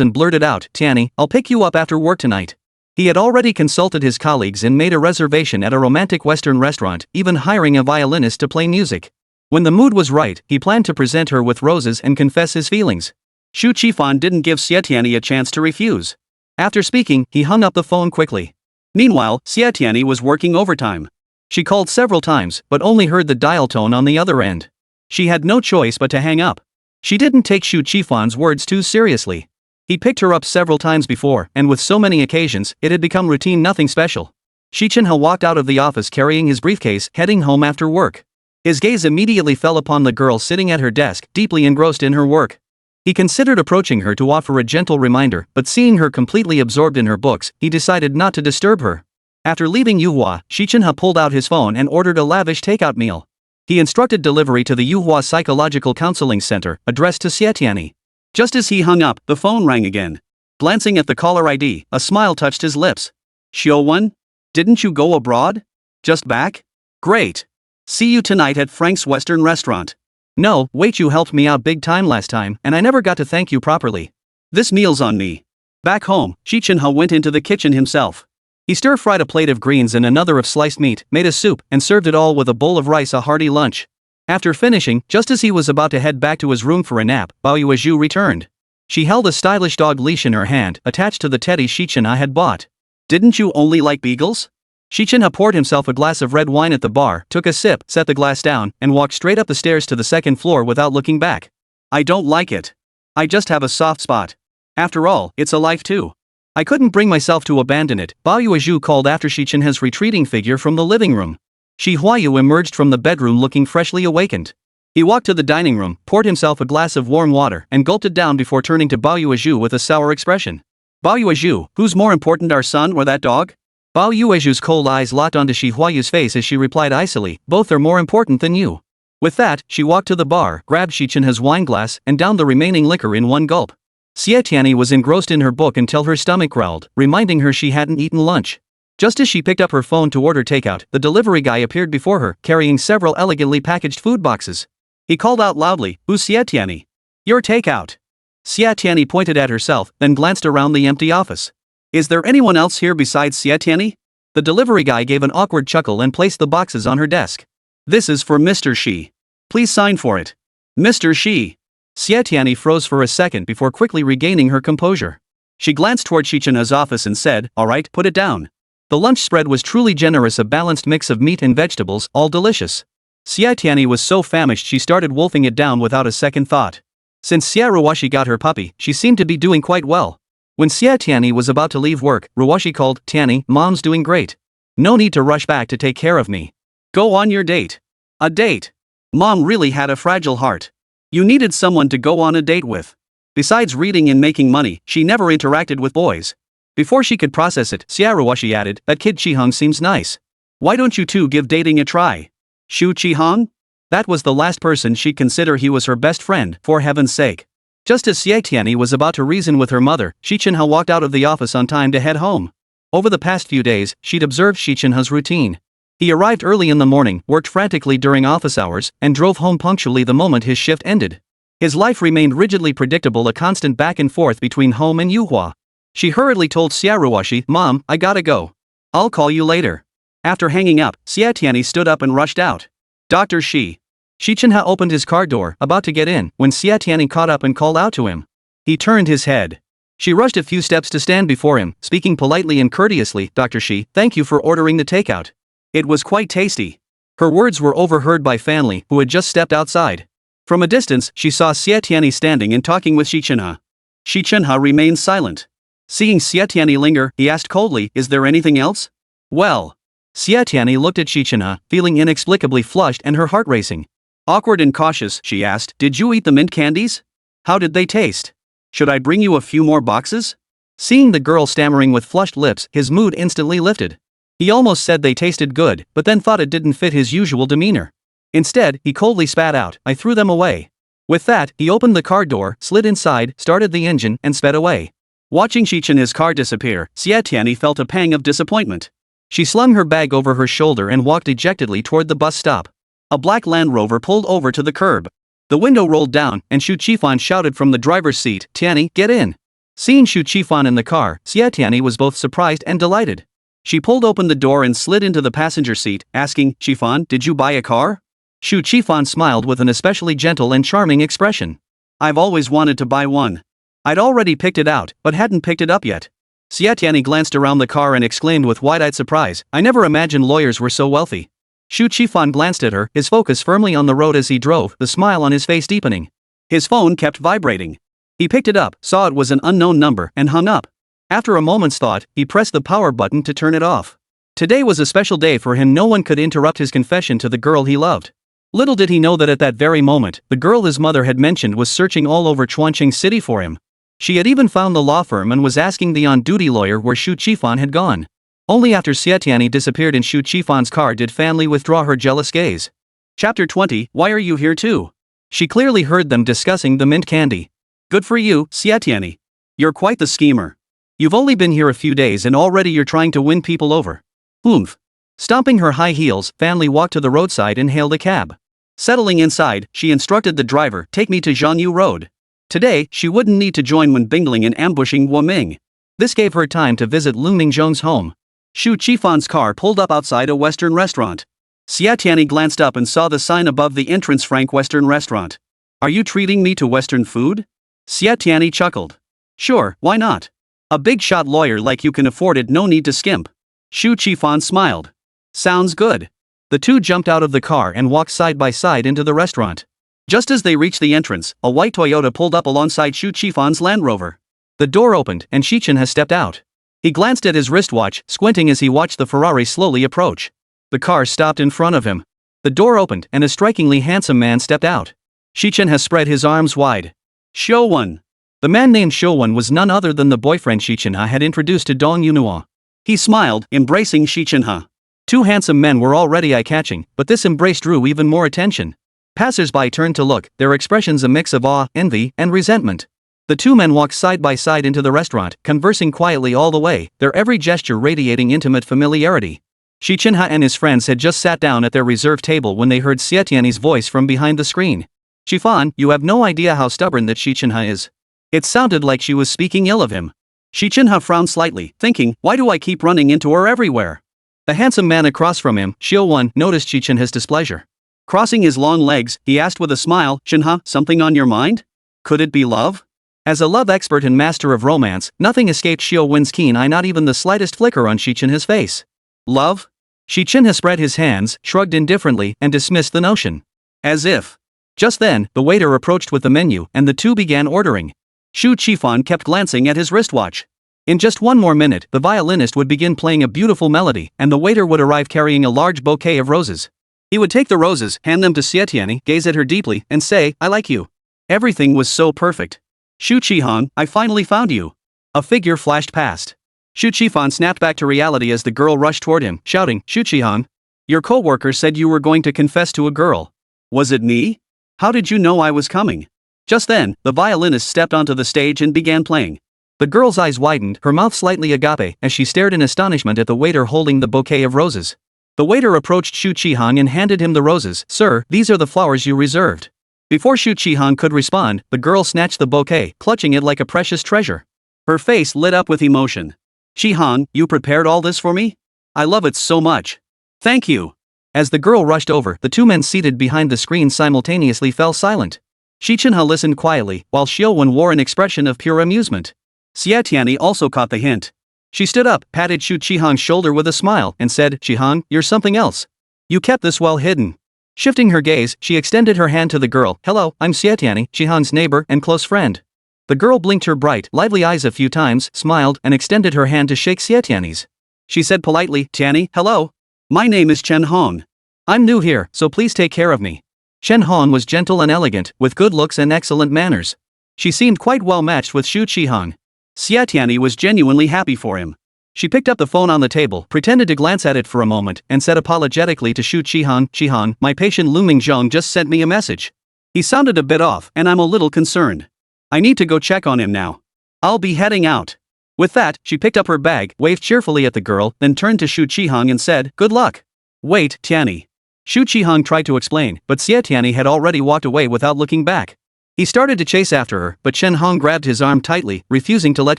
and blurted out, "Tianyi, I'll pick you up after work tonight." He had already consulted his colleagues and made a reservation at a romantic Western restaurant, even hiring a violinist to play music. When the mood was right, he planned to present her with roses and confess his feelings. Xu Qifan didn't give Xie Tianyi a chance to refuse. After speaking, he hung up the phone quickly. Meanwhile, Xie Tianyi was working overtime. She called several times, but only heard the dial tone on the other end. She had no choice but to hang up. She didn't take Xu Qifan's words too seriously. He picked her up several times before, and with so many occasions, it had become routine, nothing special. Xi Chenhe walked out of the office carrying his briefcase, heading home after work. His gaze immediately fell upon the girl sitting at her desk, deeply engrossed in her work. He considered approaching her to offer a gentle reminder, but seeing her completely absorbed in her books, he decided not to disturb her. After leaving Yuhua, Xi Chenhe pulled out his phone and ordered a lavish takeout meal. He instructed delivery to the Yuhua Psychological Counseling Center, addressed to Xie Tianyi. Just as he hung up, the phone rang again. Glancing at the caller ID, a smile touched his lips. "Xiuwen? Didn't you go abroad? Just back? Great. See you tonight at Frank's Western Restaurant." "No, wait, you helped me out big time last time, and I never got to thank you properly. This meal's on me." Back home, Xi Chenhe went into the kitchen himself. He stir-fried a plate of greens and another of sliced meat, made a soup, and served it all with a bowl of rice, a hearty lunch. After finishing, just as he was about to head back to his room for a nap, Huayu returned. She held a stylish dog leash in her hand, attached to the teddy Xi Chenhe had bought. "Didn't you only like beagles?" Xi Chenhe poured himself a glass of red wine at the bar, took a sip, set the glass down, and walked straight up the stairs to the second floor without looking back. "I don't like it. I just have a soft spot. After all, it's a life too. I couldn't bring myself to abandon it," Huayu called after Xi Chenhe's retreating figure from the living room. Huayu emerged from the bedroom looking freshly awakened. He walked to the dining room, poured himself a glass of warm water, and gulped it down before turning to Huayu with a sour expression. "Huayu, who's more important, our son or that dog?" Huayu's cold eyes locked onto Huayu's face as she replied icily, "Both are more important than you." With that, she walked to the bar, grabbed Xi Chenhe's wine glass, and downed the remaining liquor in one gulp. Xie Tianyi was engrossed in her book until her stomach growled, reminding her she hadn't eaten lunch. Just as she picked up her phone to order takeout, the delivery guy appeared before her, carrying several elegantly packaged food boxes. He called out loudly, "Who's Xie Tianyi?" "Your takeout." Xie Tianyi pointed at herself, then glanced around the empty office. "Is there anyone else here besides Xie Tianyi?" The delivery guy gave an awkward chuckle and placed the boxes on her desk. "This is for Mr. Xi. Please sign for it." "Mr. Xi." Xie Tianyi froze for a second before quickly regaining her composure. She glanced toward Xi Chenhe's office and said, "All right, put it down." The lunch spread was truly generous, a balanced mix of meat and vegetables, all delicious. Xie Tianyi was so famished she started wolfing it down without a second thought. Since Xie Ruoshi got her puppy, she seemed to be doing quite well. When Xie Tianyi was about to leave work, Ruoshi called, "Tianyi, Mom's doing great. No need to rush back to take care of me. Go on your date." "A date? Mom really had a fragile heart. You needed someone to go on a date with. Besides reading and making money, she never interacted with boys." Before she could process it, Xie Ruoshi added, "That kid Qihong seems nice. Why don't you two give dating a try?" Xu Qihong? That was the last person she'd consider. He was her best friend, for heaven's sake. Just as Xie Tianyi was about to reason with her mother, Xi Chenhe walked out of the office on time to head home. Over the past few days, she'd observed Xi Chenhe's routine. He arrived early in the morning, worked frantically during office hours, and drove home punctually the moment his shift ended. His life remained rigidly predictable, a constant back and forth between home and Yuhua. She hurriedly told Xiaoruoshi, "Mom, I gotta go. I'll call you later." After hanging up, Xie Tianyi stood up and rushed out. Dr. Xi Chenhe opened his car door, about to get in, when Xie Tianyi caught up and called out to him. He turned his head. She rushed a few steps to stand before him, speaking politely and courteously, "Dr. Xi, thank you for ordering the takeout. It was quite tasty." Her words were overheard by family who had just stepped outside. From a distance, she saw Xie Tianyi standing and talking with Xi Chenhe. Xi Chenhe remained silent. Seeing Xie Tianyi linger, he asked coldly, "Is there anything else?" "Well." Xie Tianyi looked at Xi Chenhe, feeling inexplicably flushed and her heart racing. Awkward and cautious, she asked, "Did you eat the mint candies? How did they taste? Should I bring you a few more boxes?" Seeing the girl stammering with flushed lips, his mood instantly lifted. He almost said they tasted good, but then thought it didn't fit his usual demeanor. Instead, he coldly spat out, "I threw them away." With that, he opened the car door, slid inside, started the engine, and sped away. Watching Xi Chenhe's car disappear, Xie Tianyi felt a pang of disappointment. She slung her bag over her shoulder and walked dejectedly toward the bus stop. A black Land Rover pulled over to the curb. The window rolled down, and Xu Qifan shouted from the driver's seat, "Tianyi, get in." Seeing Xu Qifan in the car, Xie Tianyi was both surprised and delighted. She pulled open the door and slid into the passenger seat, asking, "Qifan, did you buy a car?" Xu Qifan smiled with an especially gentle and charming expression. "I've always wanted to buy one. I'd already picked it out, but hadn't picked it up yet." Xie Tianyi glanced around the car and exclaimed with wide-eyed surprise, "I never imagined lawyers were so wealthy." Xu Qifan glanced at her, his focus firmly on the road as he drove, the smile on his face deepening. His phone kept vibrating. He picked it up, saw it was an unknown number, and hung up. After a moment's thought, he pressed the power button to turn it off. Today was a special day for him. No one could interrupt his confession to the girl he loved. Little did he know that at that very moment, the girl his mother had mentioned was searching all over Chuanqing City for him. She had even found the law firm and was asking the on-duty lawyer where Xu Qifan had gone. Only after Xie Tianyi disappeared in Xu Qifan's car did family withdraw her jealous gaze. Chapter 20, Why are you here too? She clearly heard them discussing the mint candy. Good for you, Xie Tianyi. You're quite the schemer. You've only been here a few days and already you're trying to win people over. Oomph. Stomping her high heels, family walked to the roadside and hailed a cab. Settling inside, she instructed the driver, "Take me to Zhangyu Road." Today, she wouldn't need to join when bingling and ambushing Wu Ming. This gave her time to visit Liu Mingzhong's home. Xu Qifan's car pulled up outside a Western restaurant. Xie Tianyi glanced up and saw the sign above the entrance, Frank Western Restaurant. "Are you treating me to Western food?" Xie Tianyi chuckled. "Sure, why not? A big-shot lawyer like you can afford it, no need to skimp." Xu Qifan smiled. "Sounds good." The two jumped out of the car and walked side by side into the restaurant. Just as they reached the entrance, a white Toyota pulled up alongside Xu Qifan's Land Rover. The door opened, and Xi Chenhe stepped out. He glanced at his wristwatch, squinting as he watched the Ferrari slowly approach. The car stopped in front of him. The door opened, and a strikingly handsome man stepped out. Xi Chenhe spread his arms wide. "Shouwen." The man named Shouwen was none other than the boyfriend Xi Chenhe had introduced to Dong Yunhua. He smiled, embracing Xi Chenhe. Two handsome men were already eye-catching, but this embrace drew even more attention. Passers-by turned to look, their expressions a mix of awe, envy, and resentment. The two men walked side by side into the restaurant, conversing quietly all the way, their every gesture radiating intimate familiarity. Xi Chenhe and his friends had just sat down at their reserved table when they heard Xie Tianyi's voice from behind the screen. "Qifan, you have no idea how stubborn that Xi Chenhe is." It sounded like she was speaking ill of him. Xi Chenhe frowned slightly, thinking, why do I keep running into her everywhere? The handsome man across from him, Xiuwen, noticed Xi Chenhe's displeasure. Crossing his long legs, he asked with a smile, "Chenhe, something on your mind? Could it be love?" As a love expert and master of romance, nothing escaped Xiuwen's keen eye, not even the slightest flicker on Xi Chenhe's face. "Love?" Xi Chenhe spread his hands, shrugged indifferently, and dismissed the notion. As if. Just then, the waiter approached with the menu, and the two began ordering. Xu Qifan kept glancing at his wristwatch. In just one more minute, the violinist would begin playing a beautiful melody, and the waiter would arrive carrying a large bouquet of roses. He would take the roses, hand them to Xie Tianyi, gaze at her deeply, and say, "I like you." Everything was so perfect. "Xu Qihang, I finally found you." A figure flashed past. Xu Qifan snapped back to reality as the girl rushed toward him, shouting, "Xu Qihang, your co-worker said you were going to confess to a girl. Was it me? How did you know I was coming?" Just then, the violinist stepped onto the stage and began playing. The girl's eyes widened, her mouth slightly agape, as she stared in astonishment at the waiter holding the bouquet of roses. The waiter approached Xu Qihang and handed him the roses. Sir, these are the flowers you reserved. Before Xu Qihang could respond, the girl snatched the bouquet, clutching it like a precious treasure. Her face lit up with emotion. Qihang, you prepared all this for me? I love it so much. Thank you. As the girl rushed over, the two men seated behind the screen simultaneously fell silent. Xi Chenhe listened quietly, while Xiuwen wore an expression of pure amusement. Xie Tianyi also caught the hint. She stood up, patted Xu Qihang's shoulder with a smile, and said, Qihang, you're something else. You kept this well hidden. Shifting her gaze, she extended her hand to the girl. Hello, I'm Xie Tianyi, Qihang's neighbor and close friend. The girl blinked her bright, lively eyes a few times, smiled, and extended her hand to shake Xie Tianyi's. She said politely, Tianyi, hello. My name is Chen Hong. I'm new here, so please take care of me. Chen Hong was gentle and elegant, with good looks and excellent manners. She seemed quite well matched with Xu Qihang. Xie Tianyi was genuinely happy for him. She picked up the phone on the table, pretended to glance at it for a moment, and said apologetically to Xu Qihang, Qihang, my patient Liu Mingzhong just sent me a message. He sounded a bit off, and I'm a little concerned. I need to go check on him now. I'll be heading out. With that, she picked up her bag, waved cheerfully at the girl, then turned to Xu Qihang and said, good luck. Wait, Tianyi. Xu Qihang tried to explain, but Xie Tianyi had already walked away without looking back. He started to chase after her, but Chen Hong grabbed his arm tightly, refusing to let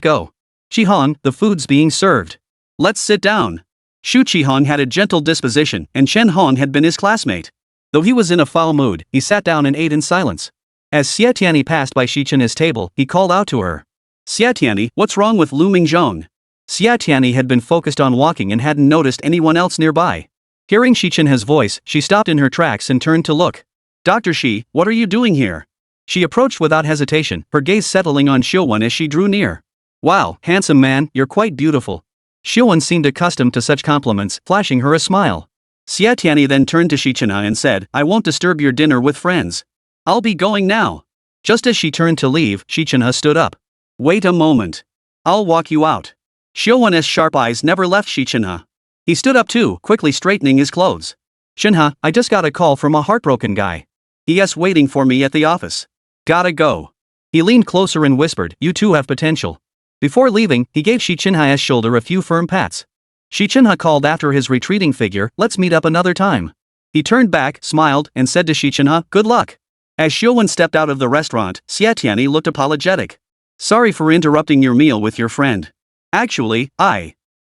go. Qihang, the food's being served. Let's sit down. Xu Qihang had a gentle disposition, and Chen Hong had been his classmate. Though he was in a foul mood, he sat down and ate in silence. As Xie Tianyi passed by Xi Chenhe's table, he called out to her. Xie Tianyi, what's wrong with Liu Mingzhong? Xie Tianyi had been focused on walking and hadn't noticed anyone else nearby. Hearing Xi Chenhe's voice, she stopped in her tracks and turned to look. Dr. Xi, what are you doing here? She approached without hesitation, her gaze settling on Xiuwen as she drew near. Wow, handsome man, you're quite beautiful. Xiuwen seemed accustomed to such compliments, flashing her a smile. Xie Tianyi then turned to Xi Chenhe and said, I won't disturb your dinner with friends. I'll be going now. Just as she turned to leave, Xi Chenhe stood up. Wait a moment. I'll walk you out. Xiuwen's sharp eyes never left Xi Chenhe. He stood up too, quickly straightening his clothes. Chenhe, I just got a call from a heartbroken guy. He's waiting for me at the office. Gotta go. He leaned closer and whispered, you two have potential. Before leaving, he gave Xi Chenhe's shoulder a few firm pats. Xi Chenhe called after his retreating figure, let's meet up another time. He turned back, smiled, and said to Xi Chenhe, good luck. As Xiuwen stepped out of the restaurant, Xie Tianyi looked apologetic. Sorry for interrupting your meal with your friend. Actually,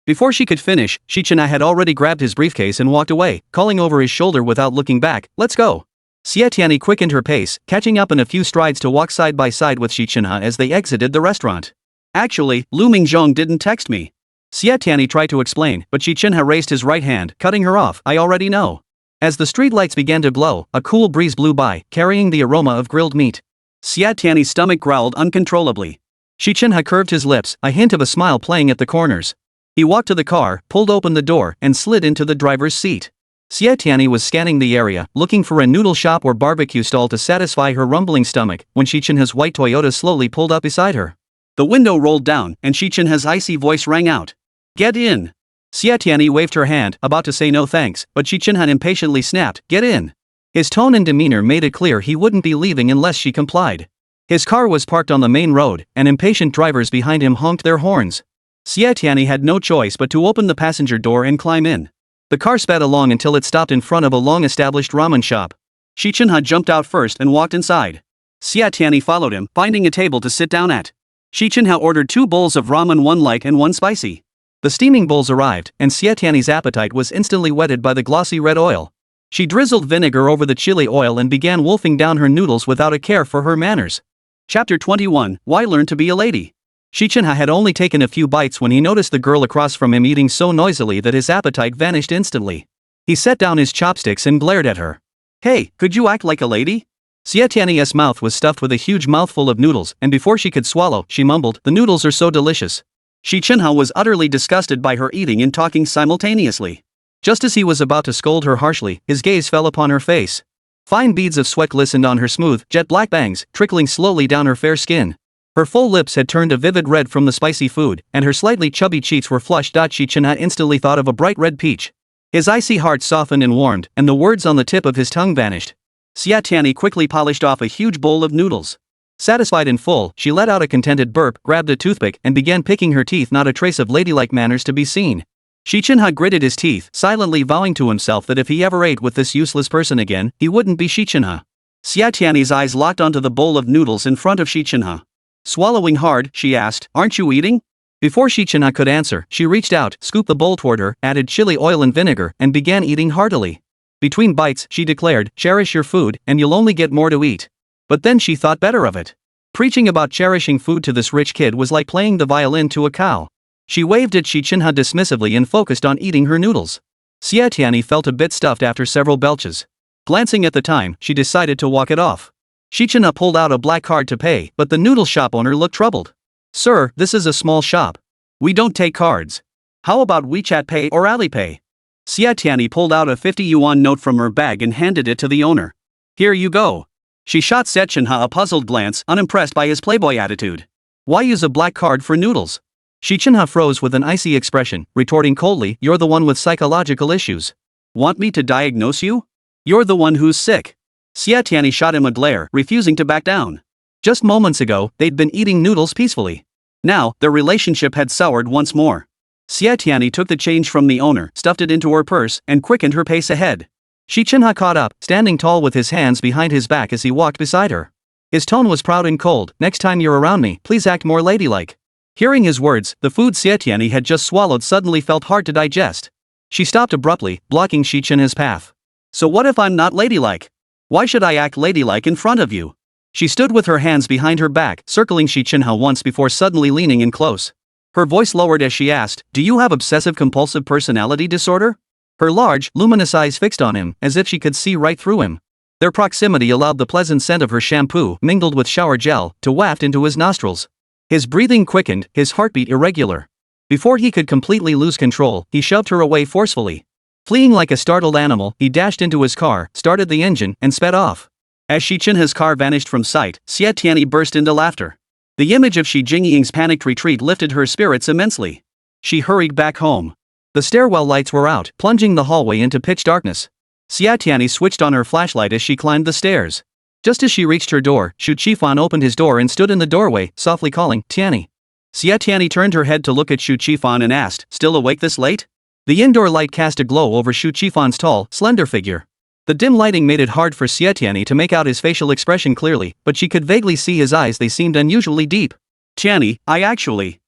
Before she could finish, Xi Chenhe had already grabbed his briefcase and walked away, calling over his shoulder without looking back, let's go. Xie Tianyi quickened her pace, catching up in a few strides to walk side by side with Xi Chenhe as they exited the restaurant. Actually, Liu Mingzhong didn't text me. Xie Tianyi tried to explain, but Xi Chenhe raised his right hand, cutting her off, I already know. As the streetlights began to glow, a cool breeze blew by, carrying the aroma of grilled meat. Xie Tianyi's stomach growled uncontrollably. Xi Chenhe curved his lips, a hint of a smile playing at the corners. He walked to the car, pulled open the door, and slid into the driver's seat. Xie Tianyi was scanning the area, looking for a noodle shop or barbecue stall to satisfy her rumbling stomach, when Xi Chenhe's white Toyota slowly pulled up beside her. The window rolled down, and Xi Chenhe's icy voice rang out. Get in. Xie Tianyi waved her hand, about to say no thanks, but Xi Chenhe impatiently snapped, get in. His tone and demeanor made it clear he wouldn't be leaving unless she complied. His car was parked on the main road, and impatient drivers behind him honked their horns. Xie Tianyi had no choice but to open the passenger door and climb in. The car sped along until it stopped in front of a long-established ramen shop. Xi Chenhe jumped out first and walked inside. Xie Tianyi followed him, finding a table to sit down at. Xi Chenhe ordered 2 bowls of ramen, 1 light and 1 spicy. The steaming bowls arrived, and Xie Tianyi's appetite was instantly whetted by the glossy red oil. She drizzled vinegar over the chili oil and began wolfing down her noodles without a care for her manners. Chapter 21, Why Learn to Be a Lady? Xi Chenhe had only taken a few bites when he noticed the girl across from him eating so noisily that his appetite vanished instantly. He set down his chopsticks and glared at her. Hey, could you act like a lady? Xie Tianyi's mouth was stuffed with a huge mouthful of noodles, and before she could swallow, she mumbled, the noodles are so delicious. Xi Chenhe was utterly disgusted by her eating and talking simultaneously. Just as he was about to scold her harshly, his gaze fell upon her face. Fine beads of sweat glistened on her smooth, jet-black bangs, trickling slowly down her fair skin. Her full lips had turned a vivid red from the spicy food, and her slightly chubby cheeks were flushed. Xi Chenhe instantly thought of a bright red peach. His icy heart softened and warmed, and the words on the tip of his tongue vanished. Xie Tianyi quickly polished off a huge bowl of noodles. Satisfied in full, she let out a contented burp, grabbed a toothpick, and began picking her teeth, not a trace of ladylike manners to be seen. Xi Chenhe gritted his teeth, silently vowing to himself that if he ever ate with this useless person again, he wouldn't be Xi Chenhe. Xie Tianyi's eyes locked onto the bowl of noodles in front of Xi Chenhe. Swallowing hard, she asked, "Aren't you eating?" Before Xi Chenhe could answer, she reached out, scooped the bowl toward her, added chili oil and vinegar, and began eating heartily. Between bites, she declared, "Cherish your food, and you'll only get more to eat." But then she thought better of it. Preaching about cherishing food to this rich kid was like playing the violin to a cow. She waved at Xi Chenhe dismissively and focused on eating her noodles. Xie Tianyi felt a bit stuffed after several belches. Glancing at the time, she decided to walk it off. Xi Chenhe pulled out a black card to pay, but the noodle shop owner looked troubled. "Sir, this is a small shop. We don't take cards. How about WeChat Pay or Alipay?" Xie Tianyi pulled out a 50 yuan note from her bag and handed it to the owner. "Here you go." She shot Xie Chenhe a puzzled glance, unimpressed by his playboy attitude. "Why use a black card for noodles?" Xi Chenhe froze with an icy expression, retorting coldly, "You're the one with psychological issues. Want me to diagnose you? You're the one who's sick." Xie Tianyi shot him a glare, refusing to back down. Just moments ago, they'd been eating noodles peacefully. Now, their relationship had soured once more. Xie Tianyi took the change from the owner, stuffed it into her purse, and quickened her pace ahead. Xi Chenhe caught up, standing tall with his hands behind his back as he walked beside her. His tone was proud and cold. "Next time you're around me, please act more ladylike." Hearing his words, the food Xie Tianyi had just swallowed suddenly felt hard to digest. She stopped abruptly, blocking Xi Chenhe's path. "So what if I'm not ladylike? Why should I act ladylike in front of you?" She stood with her hands behind her back, circling Xi Chenhe once before suddenly leaning in close. Her voice lowered as she asked, "Do you have obsessive-compulsive personality disorder?" Her large, luminous eyes fixed on him, as if she could see right through him. Their proximity allowed the pleasant scent of her shampoo, mingled with shower gel, to waft into his nostrils. His breathing quickened, his heartbeat irregular. Before he could completely lose control, he shoved her away forcefully. Fleeing like a startled animal, he dashed into his car, started the engine, and sped off. As Xi Chenhe's car vanished from sight, Xie Tianyi burst into laughter. The image of Xi Jingying's panicked retreat lifted her spirits immensely. She hurried back home. The stairwell lights were out, plunging the hallway into pitch darkness. Xie Tianyi switched on her flashlight as she climbed the stairs. Just as she reached her door, Xu Qifan opened his door and stood in the doorway, softly calling, "Tianyi." Xie Tianyi turned her head to look at Xu Qifan and asked, "Still awake this late?" The indoor light cast a glow over Xu Qifan's tall, slender figure. The dim lighting made it hard for Xie Tianyi to make out his facial expression clearly, but she could vaguely see his eyes. They seemed unusually deep. "Tianyi, I actually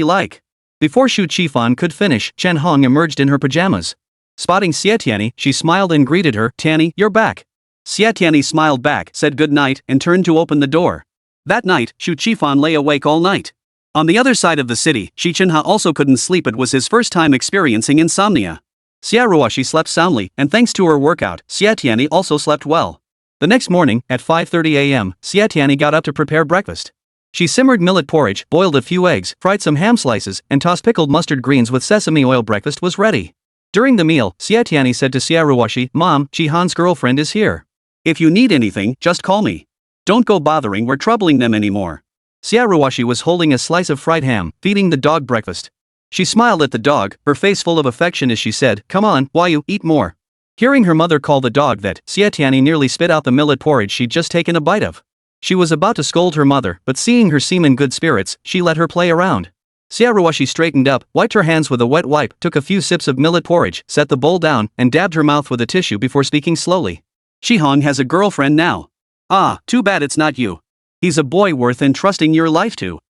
like." Before Xu Qifan could finish, Chen Hong emerged in her pajamas. Spotting Xie Tianyi, she smiled and greeted her, "Tianyi, you're back." Xie Tianyi smiled back, said good night, and turned to open the door. That night, Xu Qifan lay awake all night. On the other side of the city, Xi Chenhe also couldn't sleep. It was his first time experiencing insomnia. Xie slept soundly, and thanks to her workout, Xie Tianyi also slept well. The next morning, at 5:30 a.m., Xie Tianyi got up to prepare breakfast. She simmered millet porridge, boiled a few eggs, fried some ham slices, and tossed pickled mustard greens with sesame oil. Breakfast was ready. During the meal, Xie Tianyi said to Xie, "Mom, Jihan's girlfriend is here. If you need anything, just call me. Don't go bothering or troubling them anymore." Xie was holding a slice of fried ham, feeding the dog breakfast. She smiled at the dog, her face full of affection as she said, "Come on, Huayu, eat more." Hearing her mother call the dog that, Xie Tianyi nearly spit out the millet porridge she'd just taken a bite of. She was about to scold her mother, but seeing her seem in good spirits, she let her play around. Xie straightened up, wiped her hands with a wet wipe, took a few sips of millet porridge, set the bowl down, and dabbed her mouth with a tissue before speaking slowly. "Xihong has a girlfriend now. Ah, too bad it's not you. He's a boy worth entrusting your life to.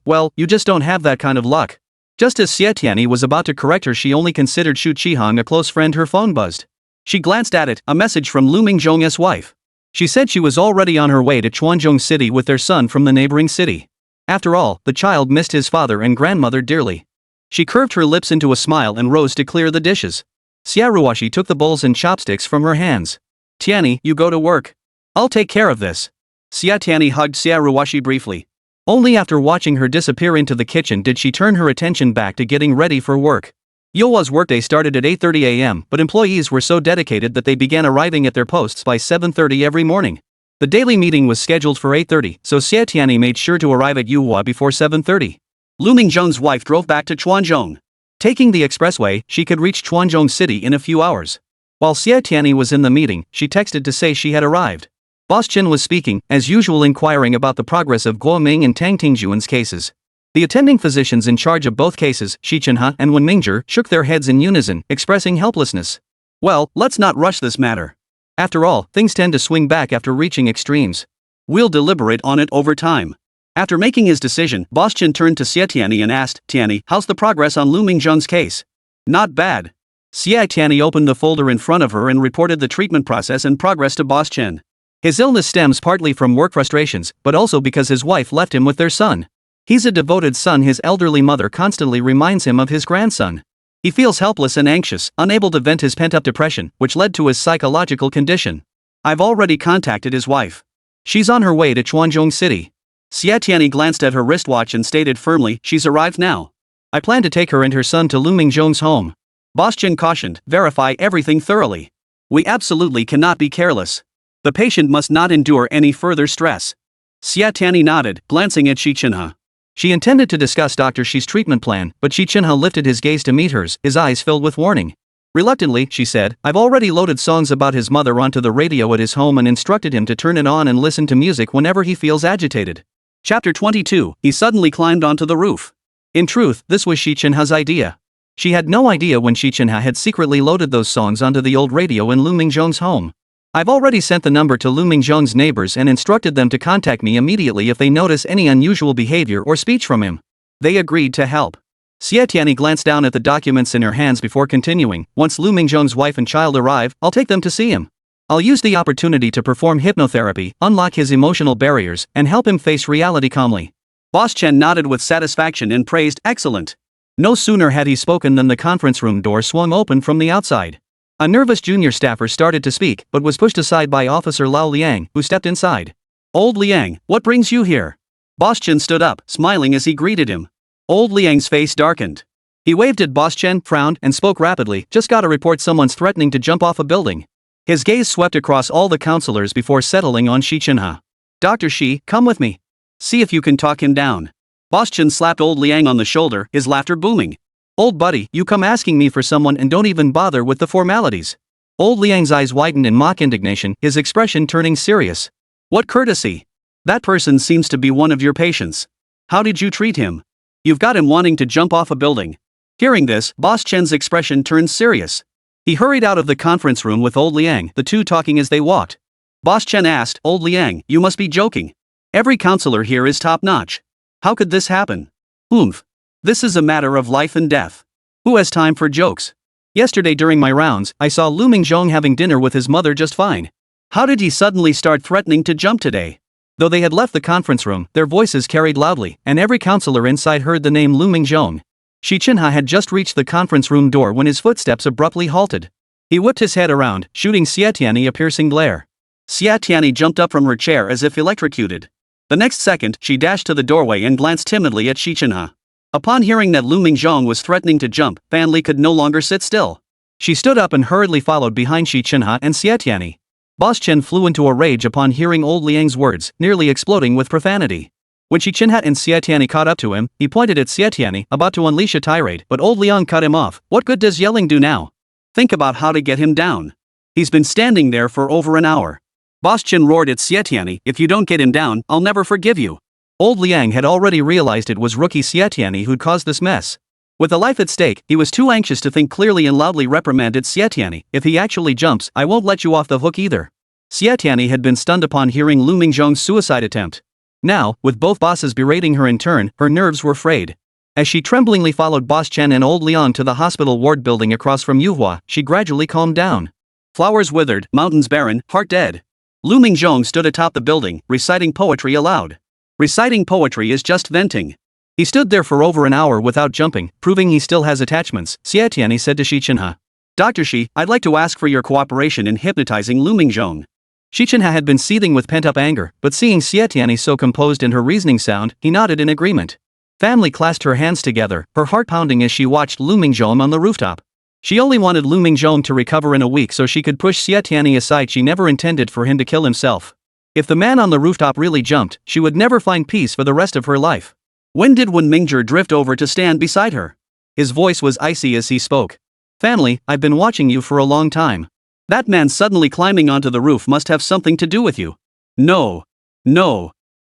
Well, you just don't have that kind of luck." Just as Xie Tianyi was about to correct her, she only considered Xu Qihong a close friend. Her phone buzzed. She glanced at it, a message from Liu Mingzhong's wife. She said she was already on her way to Chuanzhong City with their son from the neighboring city. After all, the child missed his father and grandmother dearly. She curved her lips into a smile and rose to clear the dishes. Xie took the bowls and chopsticks from her hands. "Tianyi, you go to work. I'll take care of this." Xie Tianyi hugged Xie briefly. Only after watching her disappear into the kitchen did she turn her attention back to getting ready for work. Yuhua's workday started at 8:30 a.m., but employees were so dedicated that they began arriving at their posts by 7:30 every morning. The daily meeting was scheduled for 8:30, so Xie Tianyi made sure to arrive at Yuhua before 7:30. Liu Mingzhong's wife drove back to Chuanzhong. Taking the expressway, she could reach Chuanzhong City in a few hours. While Xie Tianyi was in the meeting, she texted to say she had arrived. Boss Chen was speaking, as usual, inquiring about the progress of Guo Ming and Tang Tingjuan's cases. The attending physicians in charge of both cases, Xi Chenhe and Liu Mingzhong, shook their heads in unison, expressing helplessness. Well, let's not rush this matter. After all, things tend to swing back after reaching extremes. We'll deliberate on it over time. After making his decision, Boss Chen turned to Xie Tianyi and asked, Tianyi, how's the progress on Liu Mingzhong's case? Not bad. Xie Tianyi opened the folder in front of her and reported the treatment process and progress to Boss Chen. His illness stems partly from work frustrations, but also because his wife left him with their son. He's a devoted son. His elderly mother constantly reminds him of his grandson. He feels helpless and anxious, unable to vent his pent-up depression, which led to his psychological condition. I've already contacted his wife. She's on her way to Chuanzhong City. Xie Tianyi glanced at her wristwatch and stated firmly, she's arrived now. I plan to take her and her son to Liu Mingzhong's home. Boss Chen cautioned, verify everything thoroughly. We absolutely cannot be careless. The patient must not endure any further stress. Xie Tianyi nodded, glancing at Xi Chenhe. She intended to discuss Dr. Xi's treatment plan, but Xi Chenhe lifted his gaze to meet hers, his eyes filled with warning. Reluctantly, she said, I've already loaded songs about his mother onto the radio at his home and instructed him to turn it on and listen to music whenever he feels agitated. Chapter 22, he suddenly climbed onto the roof. In truth, this was Xi Chenhe's idea. She had no idea when Xi Chenhe had secretly loaded those songs onto the old radio in Liu Mingzhong's home. I've already sent the number to Liu Mingzhong's neighbors and instructed them to contact me immediately if they notice any unusual behavior or speech from him. They agreed to help. Xie Tianyi glanced down at the documents in her hands before continuing, once Liu Mingzhong's wife and child arrive, I'll take them to see him. I'll use the opportunity to perform hypnotherapy, unlock his emotional barriers, and help him face reality calmly. Boss Chen nodded with satisfaction and praised, excellent. No sooner had he spoken than the conference room door swung open from the outside. A nervous junior staffer started to speak, but was pushed aside by Officer Lao Liang, who stepped inside. Old Liang, what brings you here? Boss Chen stood up, smiling as he greeted him. Old Liang's face darkened. He waved at Boss Chen, frowned, and spoke rapidly, just got a report someone's threatening to jump off a building. His gaze swept across all the counselors before settling on Xi Chenhe. Dr. Xi, come with me. See if you can talk him down. Boss Chen slapped Old Liang on the shoulder, his laughter booming. Old buddy, you come asking me for someone and don't even bother with the formalities. Old Liang's eyes widened in mock indignation, his expression turning serious. What courtesy? That person seems to be one of your patients. How did you treat him? You've got him wanting to jump off a building. Hearing this, Boss Chen's expression turned serious. He hurried out of the conference room with Old Liang, the two talking as they walked. Boss Chen asked, Old Liang, you must be joking. Every counselor here is top-notch. How could this happen? Oomph. This is a matter of life and death. Who has time for jokes? Yesterday during my rounds, I saw Liu Mingzhong having dinner with his mother just fine. How did he suddenly start threatening to jump today? Though they had left the conference room, their voices carried loudly, and every counselor inside heard the name Liu Mingzhong. Xi Chenhe had just reached the conference room door when his footsteps abruptly halted. He whipped his head around, shooting Xie Tianyi a piercing glare. Xie Tianyi jumped up from her chair as if electrocuted. The next second, she dashed to the doorway and glanced timidly at Xi Chenhe. Upon hearing that Liu Mingzhong was threatening to jump, Fan Li could no longer sit still. She stood up and hurriedly followed behind Xi Chenhe and Xie Tianyi. Boss Chen flew into a rage upon hearing Old Liang's words, nearly exploding with profanity. When Xi Chenhe and Xie Tianyi caught up to him, he pointed at Xie Tianyi, about to unleash a tirade, but Old Liang cut him off. What good does yelling do now? Think about how to get him down. He's been standing there for over an hour. Boss Chen roared at Xie Tianyi, if you don't get him down, I'll never forgive you. Old Liang had already realized it was rookie Xie Tianyi who'd caused this mess. With a life at stake, he was too anxious to think clearly and loudly reprimanded Xie Tianyi, if he actually jumps, I won't let you off the hook either. Xie Tianyi had been stunned upon hearing Liu Mingzhong's suicide attempt. Now, with both bosses berating her in turn, her nerves were frayed. As she tremblingly followed Boss Chen and Old Liang to the hospital ward building across from Yuhua, she gradually calmed down. Flowers withered, mountains barren, heart dead. Liu Mingzhong stood atop the building, reciting poetry aloud. Reciting poetry is just venting. He stood there for over an hour without jumping, proving he still has attachments, Xie Tianyi said to Xi Chenhe. Dr. Xi, I'd like to ask for your cooperation in hypnotizing Liu Mingzhong. Xi Chenhe had been seething with pent-up anger, but seeing Xie Tianyi so composed and her reasoning sound, he nodded in agreement. Family clasped her hands together, her heart pounding as she watched Liu Mingzhong on the rooftop. She only wanted Liu Mingzhong to recover in a week so she could push Xie Tianyi aside. She never intended for him to kill himself. If the man on the rooftop really jumped, she would never find peace for the rest of her life. When did Liu Mingzhong drift over to stand beside her? His voice was icy as he spoke. Family, I've been watching you for a long time. That man suddenly climbing onto the roof must have something to do with you. No.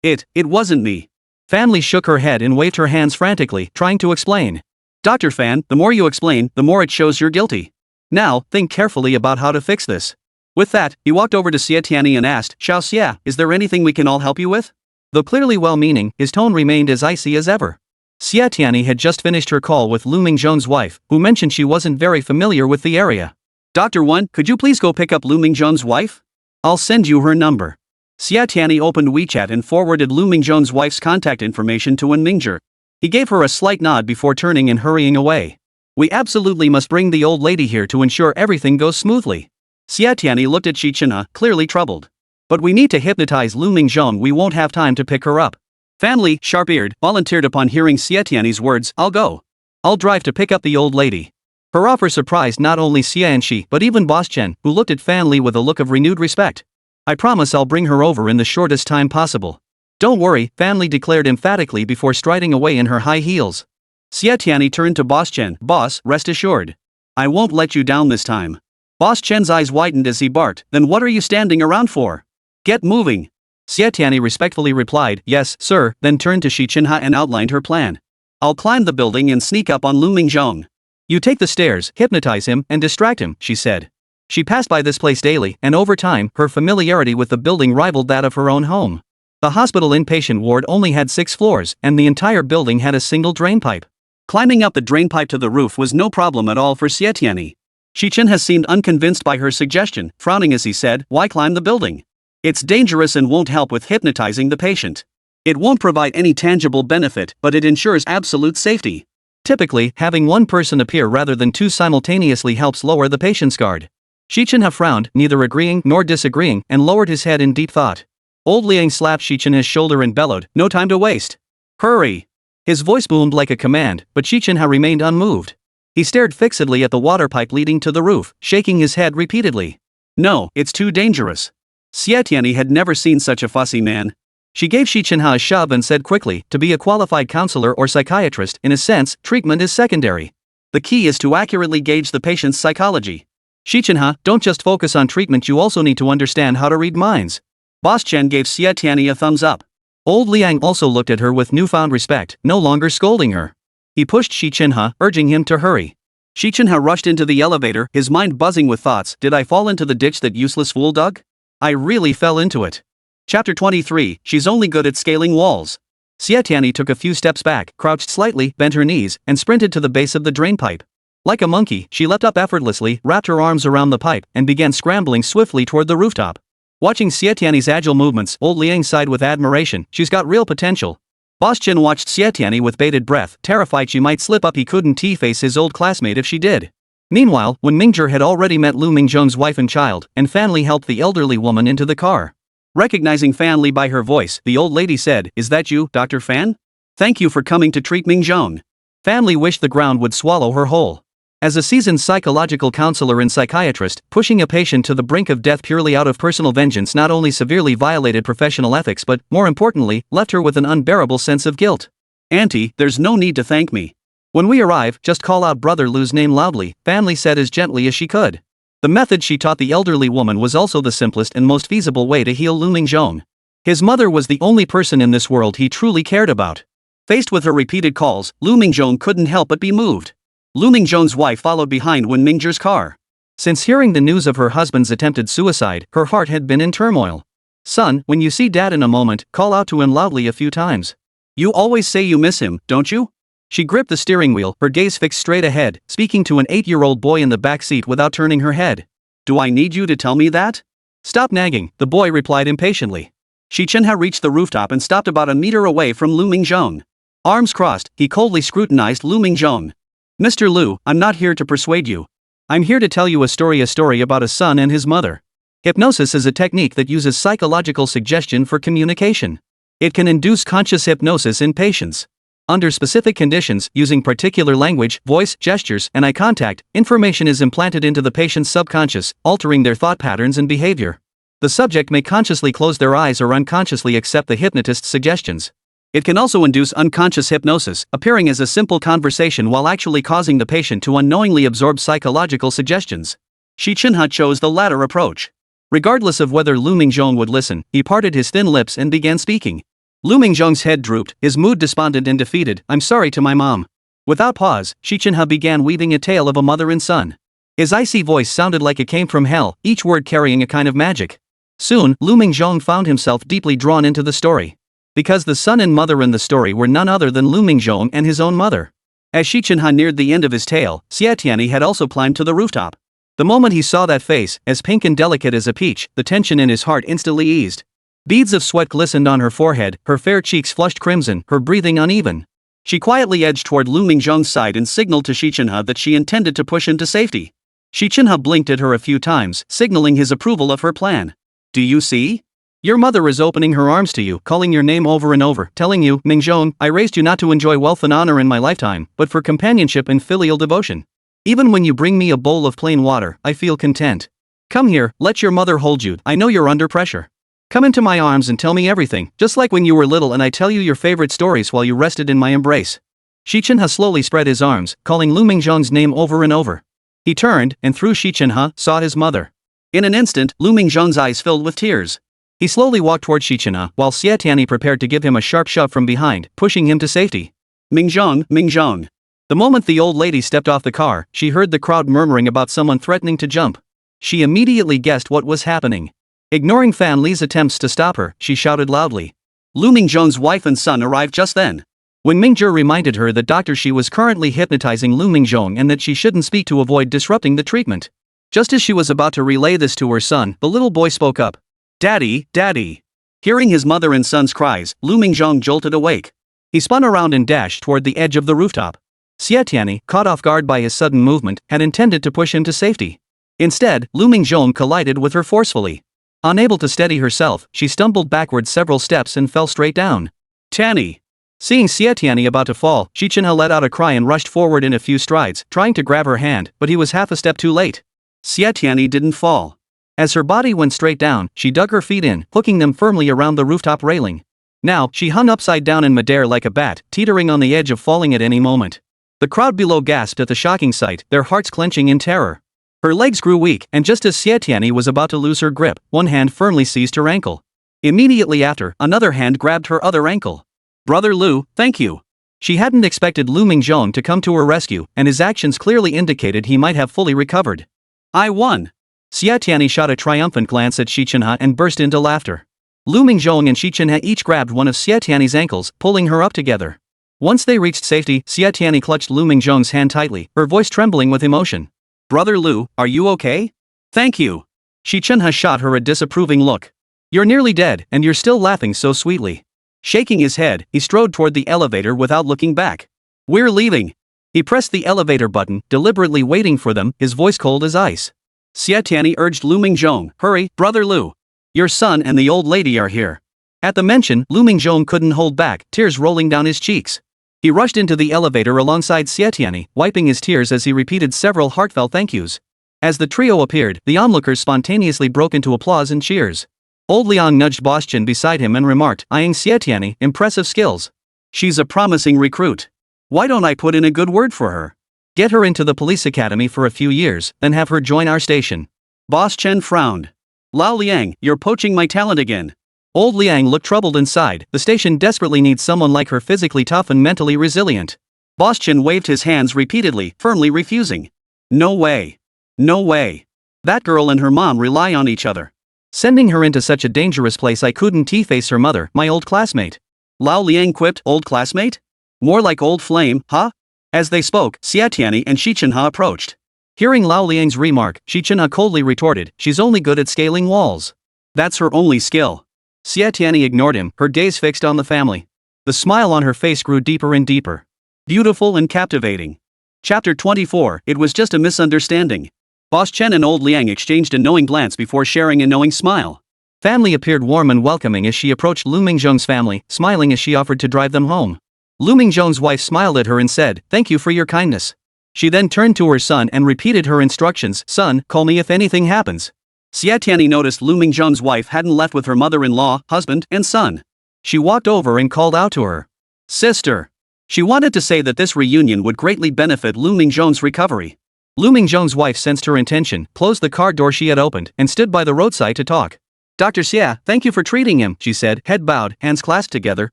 It wasn't me. Fan Li shook her head and waved her hands frantically, trying to explain. Dr. Fan, the more you explain, the more it shows you're guilty. Now, think carefully about how to fix this. With that, he walked over to Xie Tianyi and asked, Xiao Xie, is there anything we can all help you with? Though clearly well-meaning, his tone remained as icy as ever. Xie Tianyi had just finished her call with Liu Mingzhong's wife, who mentioned she wasn't very familiar with the area. Dr. Wen, could you please go pick up Liu Mingzhong's wife? I'll send you her number. Xie Tianyi opened WeChat and forwarded Liu Mingzhong's wife's contact information to Wen Mingzhi. He gave her a slight nod before turning and hurrying away. We absolutely must bring the old lady here to ensure everything goes smoothly. Xie Tianyi looked at Xi Chenhe, clearly troubled. But we need to hypnotize Liu Mingzhong, we won't have time to pick her up. Fan Li, sharp-eared, volunteered upon hearing Xie Tianyi's words, I'll go. I'll drive to pick up the old lady. Her offer surprised not only Xie and Shi, but even Boss Chen, who looked at Fan Li with a look of renewed respect. I promise I'll bring her over in the shortest time possible. Don't worry, Fan Li declared emphatically before striding away in her high heels. Xie Tianyi turned to Boss Chen, Boss, rest assured. I won't let you down this time. Boss Chen's eyes widened as he barked, then what are you standing around for? Get moving. Xie Tianyi respectfully replied, yes, sir, then turned to Xi Chenhe and outlined her plan. I'll climb the building and sneak up on Liu Mingzhong. You take the stairs, hypnotize him, and distract him, she said. She passed by this place daily, and over time, her familiarity with the building rivaled that of her own home. The hospital inpatient ward only had 6 floors, and the entire building had a single drainpipe. Climbing up the drainpipe to the roof was no problem at all for Xie Tianyi. Xi Chenhe seemed unconvinced by her suggestion, frowning as he said, why climb the building? It's dangerous and won't help with hypnotizing the patient. It won't provide any tangible benefit, but it ensures absolute safety. Typically, having one person appear rather than 2 simultaneously helps lower the patient's guard. Xi Chenhe frowned, neither agreeing nor disagreeing, and lowered his head in deep thought. Old Liang slapped Xi Chenhe's shoulder and bellowed, no time to waste. Hurry! His voice boomed like a command, but Xi Chenhe remained unmoved. He stared fixedly at the water pipe leading to the roof, shaking his head repeatedly. No, it's too dangerous. Xie Tianyi had never seen such a fussy man. She gave Xi Chenhe a shove and said quickly, to be a qualified counselor or psychiatrist, in a sense, treatment is secondary. The key is to accurately gauge the patient's psychology. Xi Chenhe, don't just focus on treatment, you also need to understand how to read minds. Boss Chen gave Xie Tianyi a thumbs up. Old Liang also looked at her with newfound respect, no longer scolding her. He pushed Xi Chenhe, urging him to hurry. Xi Chenhe rushed into the elevator, his mind buzzing with thoughts, did I fall into the ditch that useless fool dug? I really fell into it. Chapter 23, she's only good at scaling walls. Xie Tianyi took a few steps back, crouched slightly, bent her knees, and sprinted to the base of the drainpipe. Like a monkey, she leapt up effortlessly, wrapped her arms around the pipe, and began scrambling swiftly toward the rooftop. Watching Xie Tianyi's agile movements, old Liang sighed with admiration, she's got real potential. Boss Chen watched Xie Tianyi with bated breath, terrified she might slip up, he couldn't face his old classmate if she did. Meanwhile, Wen Mingzhi had already met Liu Mingzhong's wife and child, and Fan Li helped the elderly woman into the car. Recognizing Fan Li by her voice, the old lady said, is that you, Dr. Fan? Thank you for coming to treat Mingzhong. Fan Li wished the ground would swallow her whole. As a seasoned psychological counselor and psychiatrist, pushing a patient to the brink of death purely out of personal vengeance not only severely violated professional ethics but, more importantly, left her with an unbearable sense of guilt. Auntie, there's no need to thank me. When we arrive, just call out Brother Liu's name loudly, Fan Li said as gently as she could. The method she taught the elderly woman was also the simplest and most feasible way to heal Liu Mingzhong. His mother was the only person in this world he truly cared about. Faced with her repeated calls, Liu Mingzhong couldn't help but be moved. Liu Mingzhong's wife followed behind Wen Mingzhi's car. Since hearing the news of her husband's attempted suicide, her heart had been in turmoil. Son, when you see Dad in a moment, call out to him loudly a few times. You always say you miss him, don't you? She gripped the steering wheel, her gaze fixed straight ahead, speaking to an 8-year-old boy in the back seat without turning her head. Do I need you to tell me that? Stop nagging, the boy replied impatiently. Xi Chenhe reached the rooftop and stopped about a meter away from Liu Mingzhong. Arms crossed, he coldly scrutinized Liu Mingzhong. Mr. Liu, I'm not here to persuade you. I'm here to tell you a story about a son and his mother. Hypnosis is a technique that uses psychological suggestion for communication. It can induce conscious hypnosis in patients. Under specific conditions, using particular language, voice, gestures, and eye contact, information is implanted into the patient's subconscious, altering their thought patterns and behavior. The subject may consciously close their eyes or unconsciously accept the hypnotist's suggestions. It can also induce unconscious hypnosis, appearing as a simple conversation while actually causing the patient to unknowingly absorb psychological suggestions. Xi Chenhe chose the latter approach. Regardless of whether Liu Mingzhong would listen, he parted his thin lips and began speaking. Liu Mingzhong's head drooped, his mood despondent and defeated. I'm sorry to my mom. Without pause, Xi Chenhe began weaving a tale of a mother and son. His icy voice sounded like it came from hell, each word carrying a kind of magic. Soon, Liu Mingzhong found himself deeply drawn into the story. Because the son and mother in the story were none other than Liu Mingzhong and his own mother. As Xi Chenhe neared the end of his tale, Xie Tianyi had also climbed to the rooftop. The moment he saw that face, as pink and delicate as a peach, the tension in his heart instantly eased. Beads of sweat glistened on her forehead, her fair cheeks flushed crimson, her breathing uneven. She quietly edged toward Liu Mingzhong's side and signaled to Xi Chenhe that she intended to push him to safety. Xi Chenhe blinked at her a few times, signaling his approval of her plan. Do you see? Your mother is opening her arms to you, calling your name over and over, telling you, Mingzhong, I raised you not to enjoy wealth and honor in my lifetime, but for companionship and filial devotion. Even when you bring me a bowl of plain water, I feel content. Come here, let your mother hold you, I know you're under pressure. Come into my arms and tell me everything, just like when you were little and I tell you your favorite stories while you rested in my embrace. Xi Chenhe slowly spread his arms, calling Liu Mingzhong's name over and over. He turned, and through Xi Chenhe, saw his mother. In an instant, Liu Mingzhong's eyes filled with tears. He slowly walked toward Xi Chenhe, while Xie Tianyi prepared to give him a sharp shove from behind, pushing him to safety. Mingzhong, Mingzhong. The moment the old lady stepped off the car, she heard the crowd murmuring about someone threatening to jump. She immediately guessed what was happening. Ignoring Fan Li's attempts to stop her, she shouted loudly. Liu Mingzhong's wife and son arrived just then. When Mingzhe reminded her that Dr. Xi was currently hypnotizing Liu Mingzhong and that she shouldn't speak to avoid disrupting the treatment. Just as she was about to relay this to her son, the little boy spoke up. Daddy, Daddy. Hearing his mother and son's cries, Liu Mingzhong jolted awake. He spun around and dashed toward the edge of the rooftop. Xie Tianyi, caught off guard by his sudden movement, had intended to push him to safety. Instead, Liu Mingzhong collided with her forcefully. Unable to steady herself, she stumbled backward several steps and fell straight down. Tianyi. Seeing Xie Tianyi about to fall, Xi Chenhe let out a cry and rushed forward in a few strides, trying to grab her hand, but he was half a step too late. Xie Tianyi didn't fall. As her body went straight down, she dug her feet in, hooking them firmly around the rooftop railing. Now, she hung upside down in midair like a bat, teetering on the edge of falling at any moment. The crowd below gasped at the shocking sight, their hearts clenching in terror. Her legs grew weak, and just as Xie Tianyi was about to lose her grip, one hand firmly seized her ankle. Immediately after, another hand grabbed her other ankle. Brother Liu, thank you. She hadn't expected Liu Mingzhong to come to her rescue, and his actions clearly indicated he might have fully recovered. I won. Xie Tianyi shot a triumphant glance at Xi Chenhe and burst into laughter. Liu Mingzhong and Xi Chenhe each grabbed one of Xie Tianyi's ankles, pulling her up together. Once they reached safety, Xie Tianyi clutched Liu Mingzhong's hand tightly, her voice trembling with emotion. Brother Liu, are you okay? Thank you. Xi Chenhe shot her a disapproving look. You're nearly dead, and you're still laughing so sweetly. Shaking his head, he strode toward the elevator without looking back. We're leaving. He pressed the elevator button, deliberately waiting for them, his voice cold as ice. Xie Tianyi urged Liu Mingzhong, hurry, Brother Liu. Your son and the old lady are here. At the mention, Liu Mingzhong couldn't hold back, tears rolling down his cheeks. He rushed into the elevator alongside Xie Tianyi, wiping his tears as he repeated several heartfelt thank yous. As the trio appeared, the onlookers spontaneously broke into applause and cheers. Old Liang nudged Boss Chen beside him and remarked, eyeing Xie Tianyi, impressive skills. She's a promising recruit. Why don't I put in a good word for her? Get her into the police academy for a few years, then have her join our station. Boss Chen frowned. Lao Liang, you're poaching my talent again. Old Liang looked troubled and sighed. The station desperately needs someone like her, physically tough and mentally resilient. Boss Chen waved his hands repeatedly, firmly refusing. No way. No way. That girl and her mom rely on each other. Sending her into such a dangerous place, I couldn't face her mother, my old classmate. Lao Liang quipped, old classmate? More like old flame, huh? As they spoke, Xie Tianyi and Xi Chenhe approached. Hearing Lao Liang's remark, Xi Chenhe coldly retorted, she's only good at scaling walls. That's her only skill. Xie Tianyi ignored him, her gaze fixed on the family. The smile on her face grew deeper and deeper. Beautiful and captivating. Chapter 24, It was just a misunderstanding. Boss Chen and Old Liang exchanged a knowing glance before sharing a knowing smile. Family appeared warm and welcoming as she approached Liu Mingzhong's family, smiling as she offered to drive them home. Liu Mingzhong's wife smiled at her and said, thank you for your kindness. She then turned to her son and repeated her instructions, son, call me if anything happens. Xie Tianyi noticed Liu Mingzhong's wife hadn't left with her mother-in-law, husband, and son. She walked over and called out to her. Sister. She wanted to say that this reunion would greatly benefit Liu Mingzhong's recovery. Liu Mingzhong's wife sensed her intention, closed the car door she had opened, and stood by the roadside to talk. Dr. Xie, thank you for treating him, she said, head bowed, hands clasped together,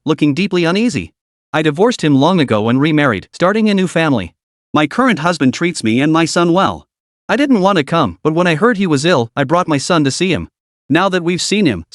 looking deeply uneasy. I divorced him long ago and remarried, starting a new family. My current husband treats me and my son well. I didn't want to come, but when I heard he was ill, I brought my son to see him. Now that we've seen him,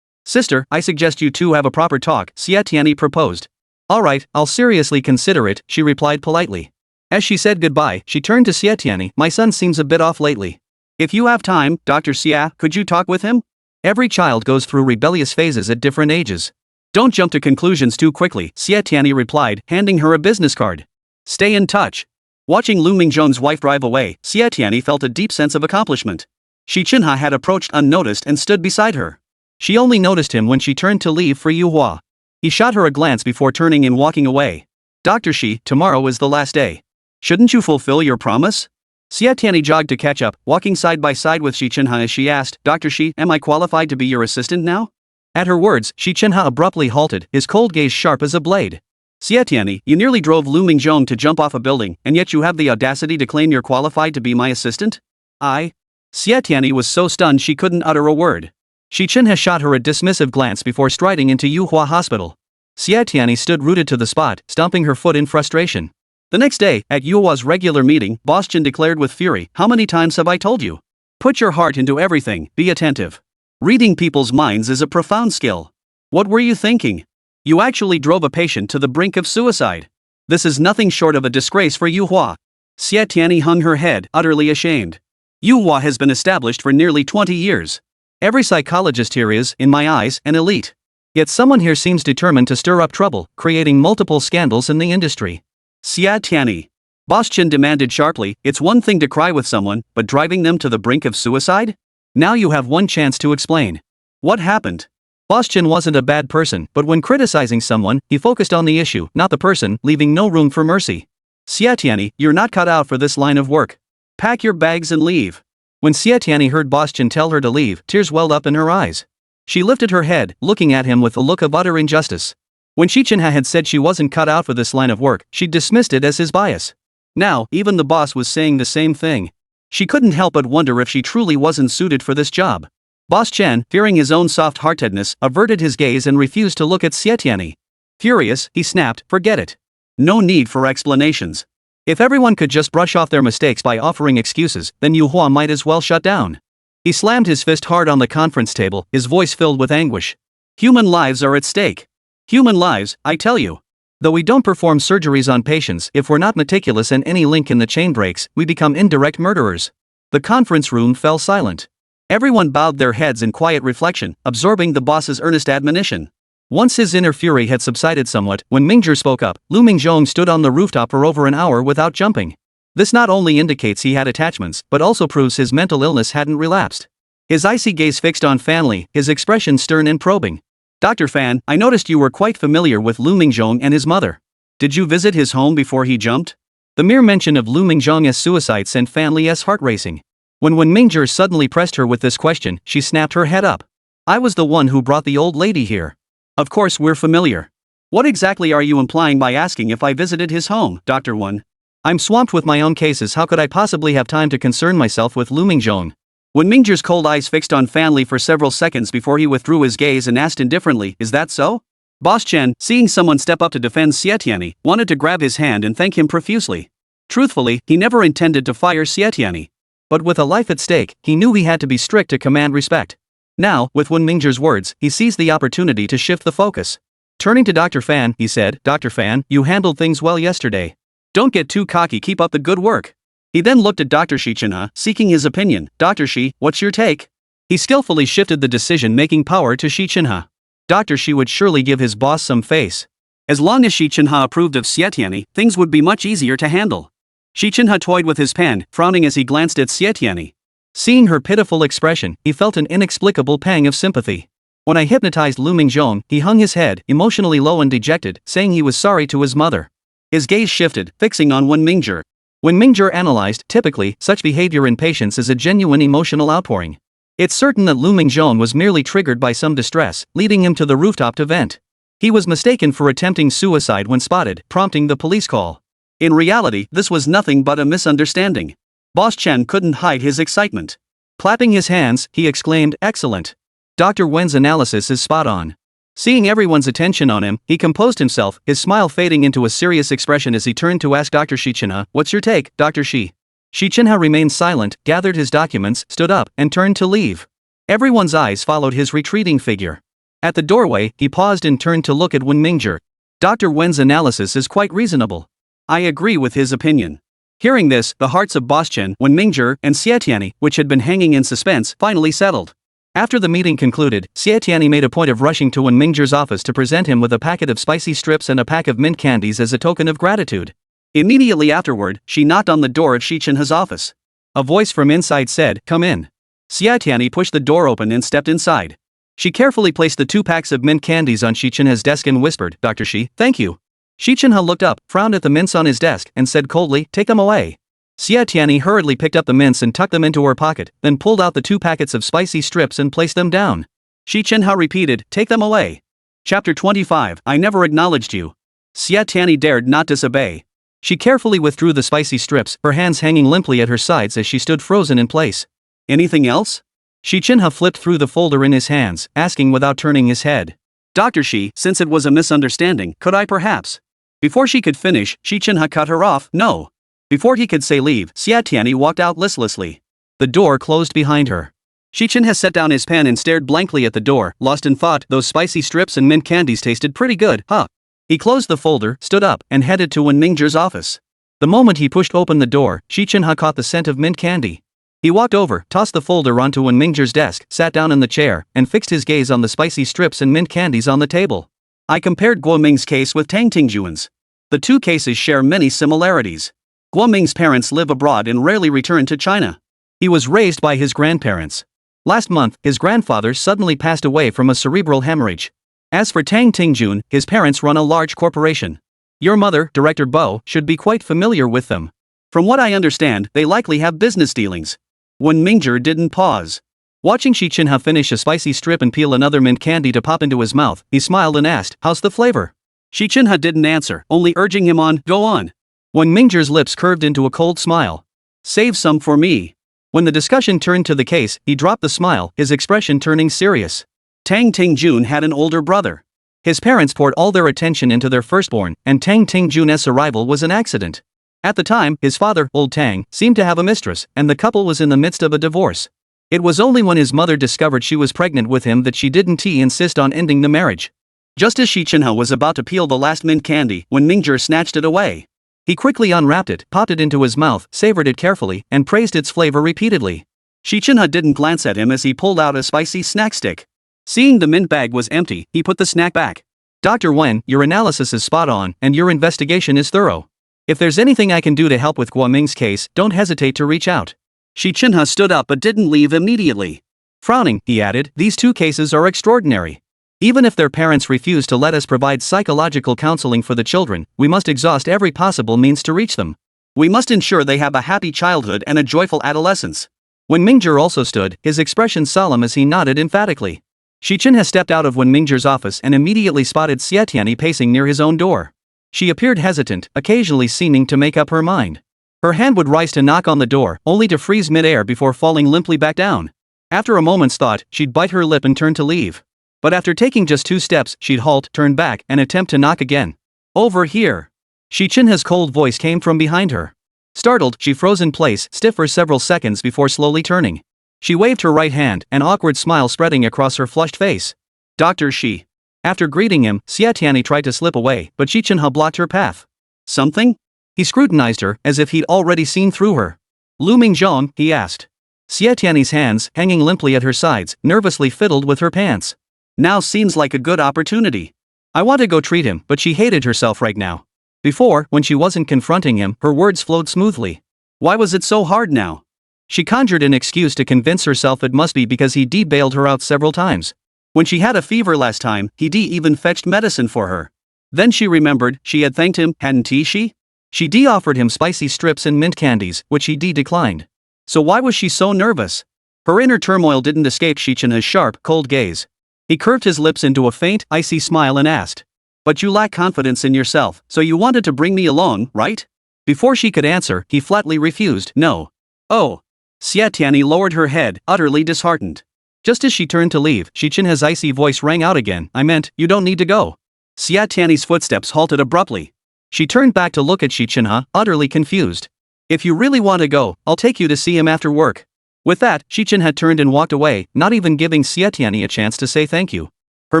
Sister, I suggest you two have a proper talk, Xie Tianyi proposed. Alright, I'll seriously consider it, she replied politely. As she said goodbye, she turned to Xie Tianyi, my son seems a bit off lately. If you have time, Dr. Xie, could you talk with him? Every child goes through rebellious phases at different ages. Don't jump to conclusions too quickly, Xie Tianyi replied, handing her a business card. Stay in touch. Watching Liu Mingzhong's wife drive away, Xie Tianyi felt a deep sense of accomplishment. Xi Chenhe had approached unnoticed and stood beside her. She only noticed him when she turned to leave for Yuhua. He shot her a glance before turning and walking away. Dr. Xi, tomorrow is the last day. Shouldn't you fulfill your promise? Xie Tianyi jogged to catch up, walking side by side with Xi Chenhe as she asked, Dr. Xi, am I qualified to be your assistant now? At her words, Xi Chenhe abruptly halted, his cold gaze sharp as a blade. Xie Tianyi, you nearly drove Liu Mingzhong to jump off a building, and yet you have the audacity to claim you're qualified to be my assistant? Xie Tianyi was so stunned she couldn't utter a word. Xi Chenhe shot her a dismissive glance before striding into Yuhua Hospital. Xie Tianyi stood rooted to the spot, stomping her foot in frustration. The next day, at Yuhua's regular meeting, Boss Chen declared with fury, how many times have I told you? Put your heart into everything, be attentive. Reading people's minds is a profound skill. What were you thinking? You actually drove a patient to the brink of suicide. This is nothing short of a disgrace for Yuhua. Xie Tianyi hung her head, utterly ashamed. Yuhua has been established for nearly 20 years. Every psychologist here is, in my eyes, an elite. Yet someone here seems determined to stir up trouble, creating multiple scandals in the industry. Xie Tianyi. Boss Chen demanded sharply, it's one thing to cry with someone, but driving them to the brink of suicide? Now you have one chance to explain. What happened? Boss Chen wasn't a bad person, but when criticizing someone, he focused on the issue, not the person, leaving no room for mercy. Xie Tianyi, you're not cut out for this line of work. Pack your bags and leave. When Xie Tianyi heard Boss Chen tell her to leave, tears welled up in her eyes. She lifted her head, looking at him with a look of utter injustice. When Xi Chenhe had said she wasn't cut out for this line of work, she dismissed it as his bias. Now, even the boss was saying the same thing. She couldn't help but wonder if she truly wasn't suited for this job. Boss Chen, fearing his own soft-heartedness, averted his gaze and refused to look at Xie Tianyi. Furious, he snapped, forget it. No need for explanations. If everyone could just brush off their mistakes by offering excuses, then Yuhua might as well shut down. He slammed his fist hard on the conference table, his voice filled with anguish. Human lives are at stake. Human lives, I tell you. Though we don't perform surgeries on patients, if we're not meticulous and any link in the chain breaks, we become indirect murderers. The conference room fell silent. Everyone bowed their heads in quiet reflection, absorbing the boss's earnest admonition. Once his inner fury had subsided somewhat, when Mingzhong spoke up, Liu Mingzhong stood on the rooftop for over an hour without jumping. This not only indicates he had attachments, but also proves his mental illness hadn't relapsed. His icy gaze fixed on Fan Li, his expression stern and probing. Dr. Fan, I noticed you were quite familiar with Liu Mingzhong and his mother. Did you visit his home before he jumped? The mere mention of Liu Mingzhong's suicide sent Fan Li's heart racing. When Mingzhong suddenly pressed her with this question, she snapped her head up. I was the one who brought the old lady here. Of course we're familiar. What exactly are you implying by asking if I visited his home, Dr. Wen? I'm swamped with my own cases, how could I possibly have time to concern myself with Liu Mingzhong? When Mingzhong's cold eyes fixed on Fan Li for several seconds before he withdrew his gaze and asked indifferently, is that so? Boss Chen, seeing someone step up to defend Xie Tianyi, wanted to grab his hand and thank him profusely. Truthfully, he never intended to fire Xie Tianyi. But with a life at stake, he knew he had to be strict to command respect. Now, with Wen Mingzhong's words, he seized the opportunity to shift the focus. Turning to Dr. Fan, he said, Dr. Fan, you handled things well yesterday. Don't get too cocky, keep up the good work. He then looked at Dr. Xi Chenhe, seeking his opinion. Dr. Xi, what's your take? He skillfully shifted the decision-making power to Xi Chenhe. Dr. Xi would surely give his boss some face. As long as Xi Chenhe approved of Xie Tianyi, things would be much easier to handle. Xi Chenhe toyed with his pen, frowning as he glanced at Xie Tianyi. Seeing her pitiful expression, he felt an inexplicable pang of sympathy. When I hypnotized Liu Mingzhong, he hung his head, emotionally low and dejected, saying he was sorry to his mother. His gaze shifted, fixing on Wen Mingzhong. When Mingzhong analyzed, typically, such behavior in patients is a genuine emotional outpouring. It's certain that Liu Mingzhong was merely triggered by some distress, leading him to the rooftop to vent. He was mistaken for attempting suicide when spotted, prompting the police call. In reality, this was nothing but a misunderstanding. Boss Chen couldn't hide his excitement. Clapping his hands, he exclaimed, excellent. Dr. Wen's analysis is spot on. Seeing everyone's attention on him, he composed himself, his smile fading into a serious expression as he turned to ask Dr. Xi Chenhe, "What's your take, Dr. Xi?" Xi Chenhe remained silent, gathered his documents, stood up, and turned to leave. Everyone's eyes followed his retreating figure. At the doorway, he paused and turned to look at Wen Mingzhong. Dr. Wen's analysis is quite reasonable. I agree with his opinion. Hearing this, the hearts of Boss Chen, Wen Mingzhong, and Xie Tianyi, which had been hanging in suspense, finally settled. After the meeting concluded, Xie Tianyi made a point of rushing to Wen Mingzhong's office to present him with a packet of spicy strips and a pack of mint candies as a token of gratitude. Immediately afterward, she knocked on the door of Xi Chenhe's office. A voice from inside said, "Come in." Xie Tianyi pushed the door open and stepped inside. She carefully placed the 2 packs of mint candies on Xi Chenhe's desk and whispered, "Dr. Xi, thank you." Xi Chenhe looked up, frowned at the mints on his desk, and said coldly, "Take them away." Xie Tianyi hurriedly picked up the mints and tucked them into her pocket, then pulled out the 2 packets of spicy strips and placed them down. Xi Chenhe repeated, "Take them away." Chapter 25, I never acknowledged you. Xie Tianyi dared not disobey. She carefully withdrew the spicy strips, her hands hanging limply at her sides as she stood frozen in place. Anything else? Xi Chenhe flipped through the folder in his hands, asking without turning his head. Dr. Xi, since it was a misunderstanding, could I perhaps? Before she could finish, Xi Chenhe cut her off, no. Before he could say leave, Xie Tianyi walked out listlessly. The door closed behind her. Xi Chenhe set down his pen and stared blankly at the door, lost in thought. Those spicy strips and mint candies tasted pretty good, huh? He closed the folder, stood up, and headed to Wen Mingzhong's office. The moment he pushed open the door, Xi Chenhe caught the scent of mint candy. He walked over, tossed the folder onto Wen Mingzhong's desk, sat down in the chair, and fixed his gaze on the spicy strips and mint candies on the table. I compared Guoming's case with Tang Tingjuan's. The 2 cases share many similarities. Guoming's parents live abroad and rarely return to China. He was raised by his grandparents. Last month, his grandfather suddenly passed away from a cerebral hemorrhage. As for Tang Tingjuan, his parents run a large corporation. Your mother, Director Bo, should be quite familiar with them. From what I understand, they likely have business dealings. Wen Mingzhong didn't pause. Watching Xi Chenhe finish a spicy strip and peel another mint candy to pop into his mouth, he smiled and asked, "How's the flavor?" Xi Chenhe didn't answer, only urging him on, "Go on." Wen Mingzhong's lips curved into a cold smile. "Save some for me." When the discussion turned to the case, he dropped the smile, his expression turning serious. Tang Tingjuan had an older brother. His parents poured all their attention into their firstborn, and Tang Tingjuan's arrival was an accident. At the time, his father, Old Tang, seemed to have a mistress, and the couple was in the midst of a divorce. It was only when his mother discovered she was pregnant with him that she didn't insist on ending the marriage. Just as Xi Chenhe was about to peel the last mint candy, Wen Mingzhong snatched it away. He quickly unwrapped it, popped it into his mouth, savored it carefully, and praised its flavor repeatedly. Xi Chenhe didn't glance at him as he pulled out a spicy snack stick. Seeing the mint bag was empty, he put the snack back. Dr. Wen, your analysis is spot on, and your investigation is thorough. If there's anything I can do to help with Guoming's case, don't hesitate to reach out. Xi Chenhe stood up but didn't leave immediately. Frowning, he added, these 2 cases are extraordinary. Even if their parents refuse to let us provide psychological counseling for the children, we must exhaust every possible means to reach them. We must ensure they have a happy childhood and a joyful adolescence. Wen Mingzhong also stood, his expression solemn as he nodded emphatically. Xi Chenhe stepped out of Wen Mingzhong's office and immediately spotted Xie Tianyi pacing near his own door. She appeared hesitant, occasionally seeming to make up her mind. Her hand would rise to knock on the door, only to freeze mid-air before falling limply back down. After a moment's thought, she'd bite her lip and turn to leave. But after taking just 2 steps, she'd halt, turn back, and attempt to knock again. Over here. Xi Chenhe's cold voice came from behind her. Startled, she froze in place, stiff for several seconds before slowly turning. She waved her right hand, an awkward smile spreading across her flushed face. Dr. Xi. After greeting him, Xie Tianyi tried to slip away, but Xi Chenhe blocked her path. Something? He scrutinized her, as if he'd already seen through her. Liu Mingzhong, he asked. Xie Tianyi's hands, hanging limply at her sides, nervously fiddled with her pants. Now seems like a good opportunity. I want to go treat him, but she hated herself right now. Before, when she wasn't confronting him, her words flowed smoothly. Why was it so hard now? She conjured an excuse to convince herself it must be because he bailed her out several times. When she had a fever last time, he even fetched medicine for her. Then she remembered, she had thanked him, hadn't she? She offered him spicy strips and mint candies, which he declined. So why was she so nervous? Her inner turmoil didn't escape Xi Chenhe's sharp, cold gaze. He curved his lips into a faint, icy smile and asked. But you lack confidence in yourself, so you wanted to bring me along, right? Before she could answer, he flatly refused, no. Oh. Xie Tianyi lowered her head, utterly disheartened. Just as she turned to leave, Xi Chenhe's icy voice rang out again. I meant, you don't need to go. Xie Tianyi's footsteps halted abruptly. She turned back to look at Xi Chenhe, utterly confused. If you really want to go, I'll take you to see him after work. With that, Xi Chenhe turned and walked away, not even giving Xie Tianyi a chance to say thank you. Her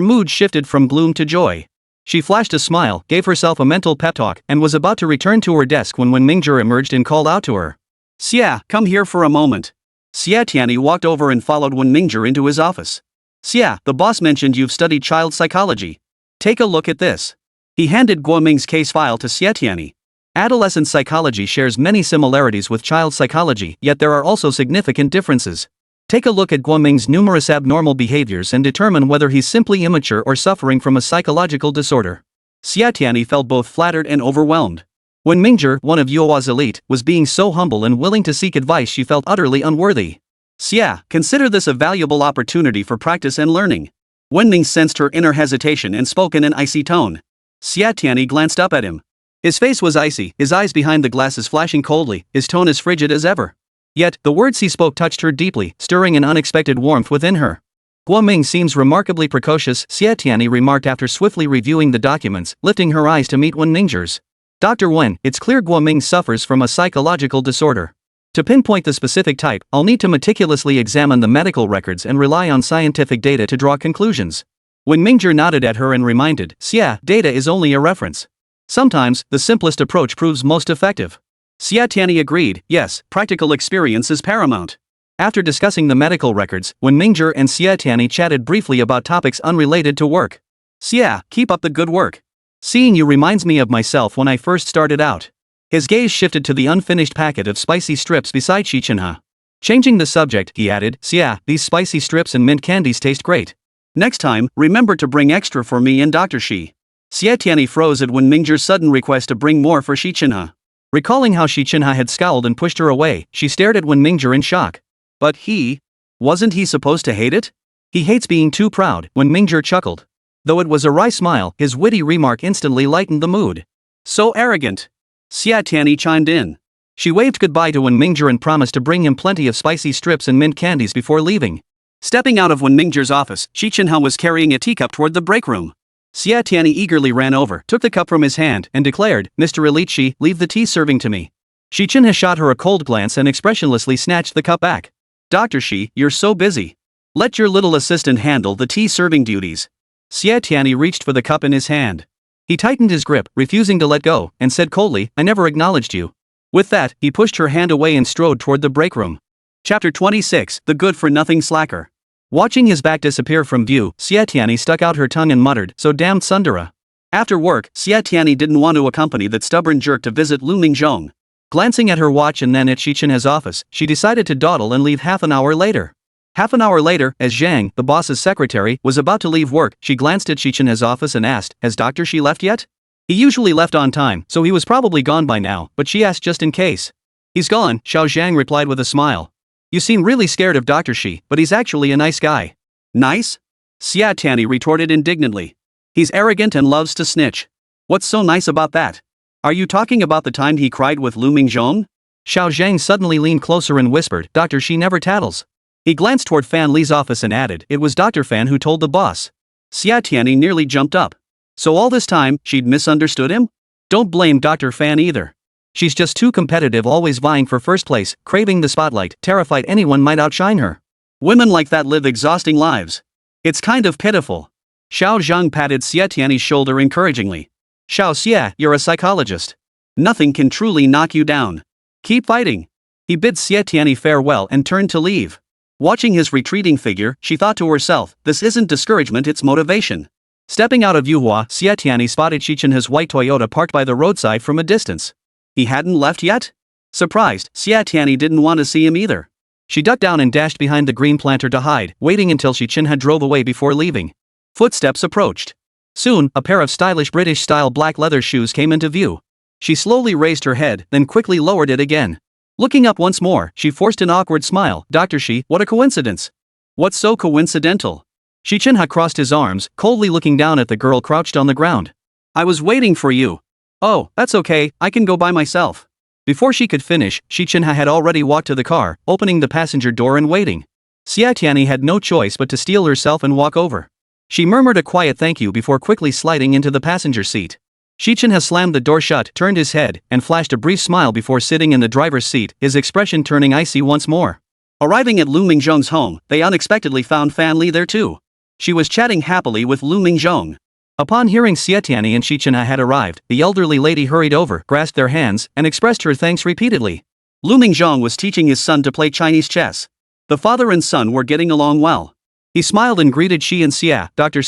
mood shifted from gloom to joy. She flashed a smile, gave herself a mental pep talk, and was about to return to her desk when Mingzhong emerged and called out to her. Xie, come here for a moment. Xie Tianyi walked over and followed Mingzhong into his office. Xie, the boss mentioned you've studied child psychology. Take a look at this. He handed Guoming's case file to Xie Tianyi. Adolescent psychology shares many similarities with child psychology, yet there are also significant differences. Take a look at Guoming's numerous abnormal behaviors and determine whether he's simply immature or suffering from a psychological disorder. Xie Tianyi felt both flattered and overwhelmed. When Mingzhong, one of Yuhua's elite, was being so humble and willing to seek advice, she felt utterly unworthy. Xie, consider this a valuable opportunity for practice and learning. Wenming sensed her inner hesitation and spoke in an icy tone. Xie Tianyi glanced up at him. His face was icy, his eyes behind the glasses flashing coldly, his tone as frigid as ever. Yet, the words he spoke touched her deeply, stirring an unexpected warmth within her. Guoming seems remarkably precocious, Xie Tianyi remarked after swiftly reviewing the documents, lifting her eyes to meet Mingzhong's. Dr. Wen, it's clear Guoming suffers from a psychological disorder. To pinpoint the specific type, I'll need to meticulously examine the medical records and rely on scientific data to draw conclusions. When Mingzhong nodded at her and reminded, Xie, data is only a reference. Sometimes, the simplest approach proves most effective. Xie Tianyi agreed, yes, practical experience is paramount. After discussing the medical records, Mingzhong and Xie Tianyi chatted briefly about topics unrelated to work. Xie, keep up the good work. Seeing you reminds me of myself when I first started out. His gaze shifted to the unfinished packet of spicy strips beside Xi Chenhe. Changing the subject, he added, Xie, these spicy strips and mint candies taste great. Next time, remember to bring extra for me and Dr. Xi. Xie Tianyi froze at Mingzhong's sudden request to bring more for Xi Chenhe. Recalling how Xi Chenhe had scowled and pushed her away, she stared at Mingzhong in shock. But wasn't he supposed to hate it? He hates being too proud, Mingzhong chuckled. Though it was a wry smile, his witty remark instantly lightened the mood. So arrogant. Xie Tianyi chimed in. She waved goodbye to Mingzhong and promised to bring him plenty of spicy strips and mint candies before leaving. Stepping out of Mingzhong's office, Xi Chenhe was carrying a teacup toward the break room. Xie Tianyi eagerly ran over, took the cup from his hand, and declared, Mr. Elite Xi, leave the tea serving to me. Xi Chenhe shot her a cold glance and expressionlessly snatched the cup back. Dr. Xi, you're so busy. Let your little assistant handle the tea serving duties. Xie Tianyi reached for the cup in his hand. He tightened his grip, refusing to let go, and said coldly, I never acknowledged you. With that, he pushed her hand away and strode toward the break room. Chapter 26, The Good-for-Nothing Slacker. Watching his back disappear from view, Xie Tianyi stuck out her tongue and muttered, so damned Sundara. After work, Xie Tianyi didn't want to accompany that stubborn jerk to visit Liu Mingzhong. Glancing at her watch and then at Xi Chenhe's office, she decided to dawdle and leave half an hour later. Half an hour later, as Zhang, the boss's secretary, was about to leave work, she glanced at Xi Chenhe's office and asked, has Dr. Xi left yet? He usually left on time, so he was probably gone by now, but she asked just in case. He's gone, Xiao Zhang replied with a smile. You seem really scared of Dr. Xi, but he's actually a nice guy. Nice? Xie Tianyi retorted indignantly. He's arrogant and loves to snitch. What's so nice about that? Are you talking about the time he cried with Liu Mingzhong? Xiao Zhang suddenly leaned closer and whispered, Dr. Xi never tattles. He glanced toward Fan Li's office and added, it was Dr. Fan who told the boss. Xie Tianyi nearly jumped up. So all this time, she'd misunderstood him? Don't blame Dr. Fan either. She's just too competitive, always vying for first place, craving the spotlight, terrified anyone might outshine her. Women like that live exhausting lives. It's kind of pitiful. Xiao Zhang patted Xie Tianyi's shoulder encouragingly. Xiao Xie, you're a psychologist. Nothing can truly knock you down. Keep fighting. He bid Xie Tianyi farewell and turned to leave. Watching his retreating figure, she thought to herself, this isn't discouragement, it's motivation. Stepping out of Yuhua, Xie Tianyi spotted Xi Chenhe's white Toyota parked by the roadside from a distance. He hadn't left yet? Surprised, Xie Tianyi didn't want to see him either. She ducked down and dashed behind the green planter to hide, waiting until Xi Chenhe drove away before leaving. Footsteps approached. Soon, a pair of stylish British-style black leather shoes came into view. She slowly raised her head, then quickly lowered it again. Looking up once more, she forced an awkward smile. Dr. Xi, what a coincidence. What's so coincidental? Xi Chenhe crossed his arms, coldly looking down at the girl crouched on the ground. I was waiting for you. Oh, that's okay, I can go by myself. Before she could finish, Xi Chenhe had already walked to the car, opening the passenger door and waiting. Xie Tianyi had no choice but to steel herself and walk over. She murmured a quiet thank you before quickly sliding into the passenger seat. Xi Chenhe slammed the door shut, turned his head, and flashed a brief smile before sitting in the driver's seat, his expression turning icy once more. Arriving at Liu Mingzhong's home, they unexpectedly found Fan Li there too. She was chatting happily with Liu Mingzhong. Upon hearing Xie Tianyi and Xi Chenhe had arrived, the elderly lady hurried over, grasped their hands, and expressed her thanks repeatedly. Liu Mingzhong was teaching his son to play Chinese chess. The father and son were getting along well. He smiled and greeted Xi and Xie. Dr.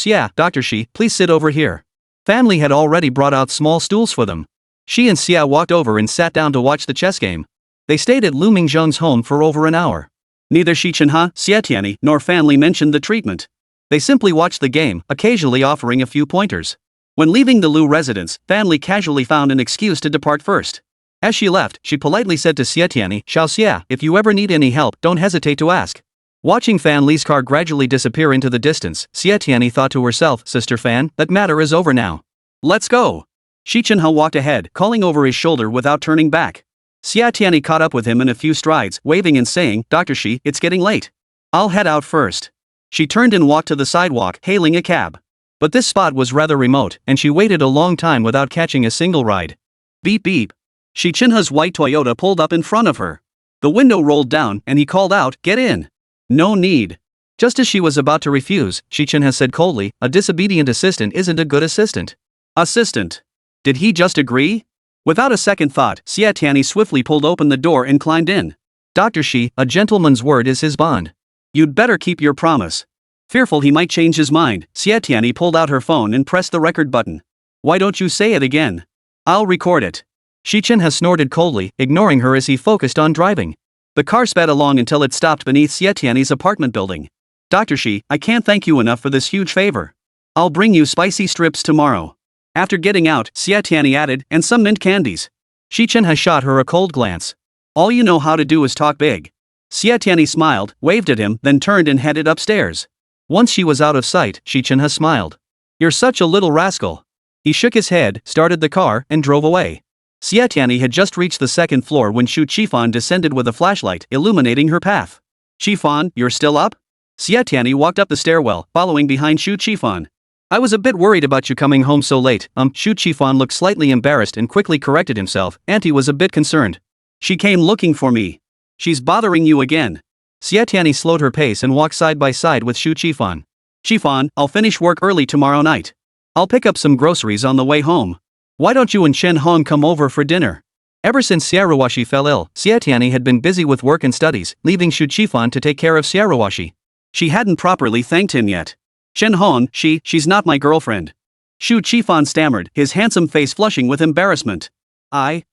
Xi, please sit over here. Fan Li had already brought out small stools for them. Xi and Xie walked over and sat down to watch the chess game. They stayed at Liu Mingzhong's home for over an hour. Neither Xi Chenhe, Xie Tianyi, nor Fan Li mentioned the treatment. They simply watched the game, occasionally offering a few pointers. When leaving the Liu residence, Fan Li casually found an excuse to depart first. As she left, she politely said to Xie Tianyi, Xiao Xie, if you ever need any help, don't hesitate to ask. Watching Fan Li's car gradually disappear into the distance, Xie Tianyi thought to herself, Sister Fan, that matter is over now. Let's go. Xi Chenhe walked ahead, calling over his shoulder without turning back. Xie Tianyi caught up with him in a few strides, waving and saying, Dr. Xi, it's getting late. I'll head out first. She turned and walked to the sidewalk, hailing a cab. But this spot was rather remote, and she waited a long time without catching a single ride. Beep beep. Xi Chenhe's white Toyota pulled up in front of her. The window rolled down, and he called out, Get in. No need. Just as she was about to refuse, Xi Chenhe said coldly, A disobedient assistant isn't a good assistant. Assistant. Did he just agree? Without a second thought, Xie Tianyi swiftly pulled open the door and climbed in. Dr. Xi, a gentleman's word is his bond. You'd better keep your promise. Fearful he might change his mind, Xie Tianyi pulled out her phone and pressed the record button. Why don't you say it again? I'll record it. Xi Chenhe snorted coldly, ignoring her as he focused on driving. The car sped along until it stopped beneath Xie Tianyi's apartment building. Dr. Xi, I can't thank you enough for this huge favor. I'll bring you spicy strips tomorrow. After getting out, Xie Tianyi added, and some mint candies. Xi Chenhe shot her a cold glance. All you know how to do is talk big. Xie Tianyi smiled, waved at him, then turned and headed upstairs. Once she was out of sight, Xi Chenhe smiled. You're such a little rascal. He shook his head, started the car, and drove away. Xie Tianyi had just reached the second floor when Xu Qifan descended with a flashlight, illuminating her path. Qifan, you're still up? Xie Tianyi walked up the stairwell, following behind Xu Qifan. I was a bit worried about you coming home so late. Xu Qifan looked slightly embarrassed and quickly corrected himself. Auntie was a bit concerned. She came looking for me. She's bothering you again. Xie Tianyi slowed her pace and walked side by side with Xu Qifan. Qifan, I'll finish work early tomorrow night. I'll pick up some groceries on the way home. Why don't you and Shen Hong come over for dinner? Ever since Xiaoruoxi fell ill, Xie Tianyi had been busy with work and studies, leaving Xu Qifan to take care of Xiaoruoxi. She hadn't properly thanked him yet. Shen Hong, she's not my girlfriend. Xu Qifan stammered, his handsome face flushing with embarrassment. I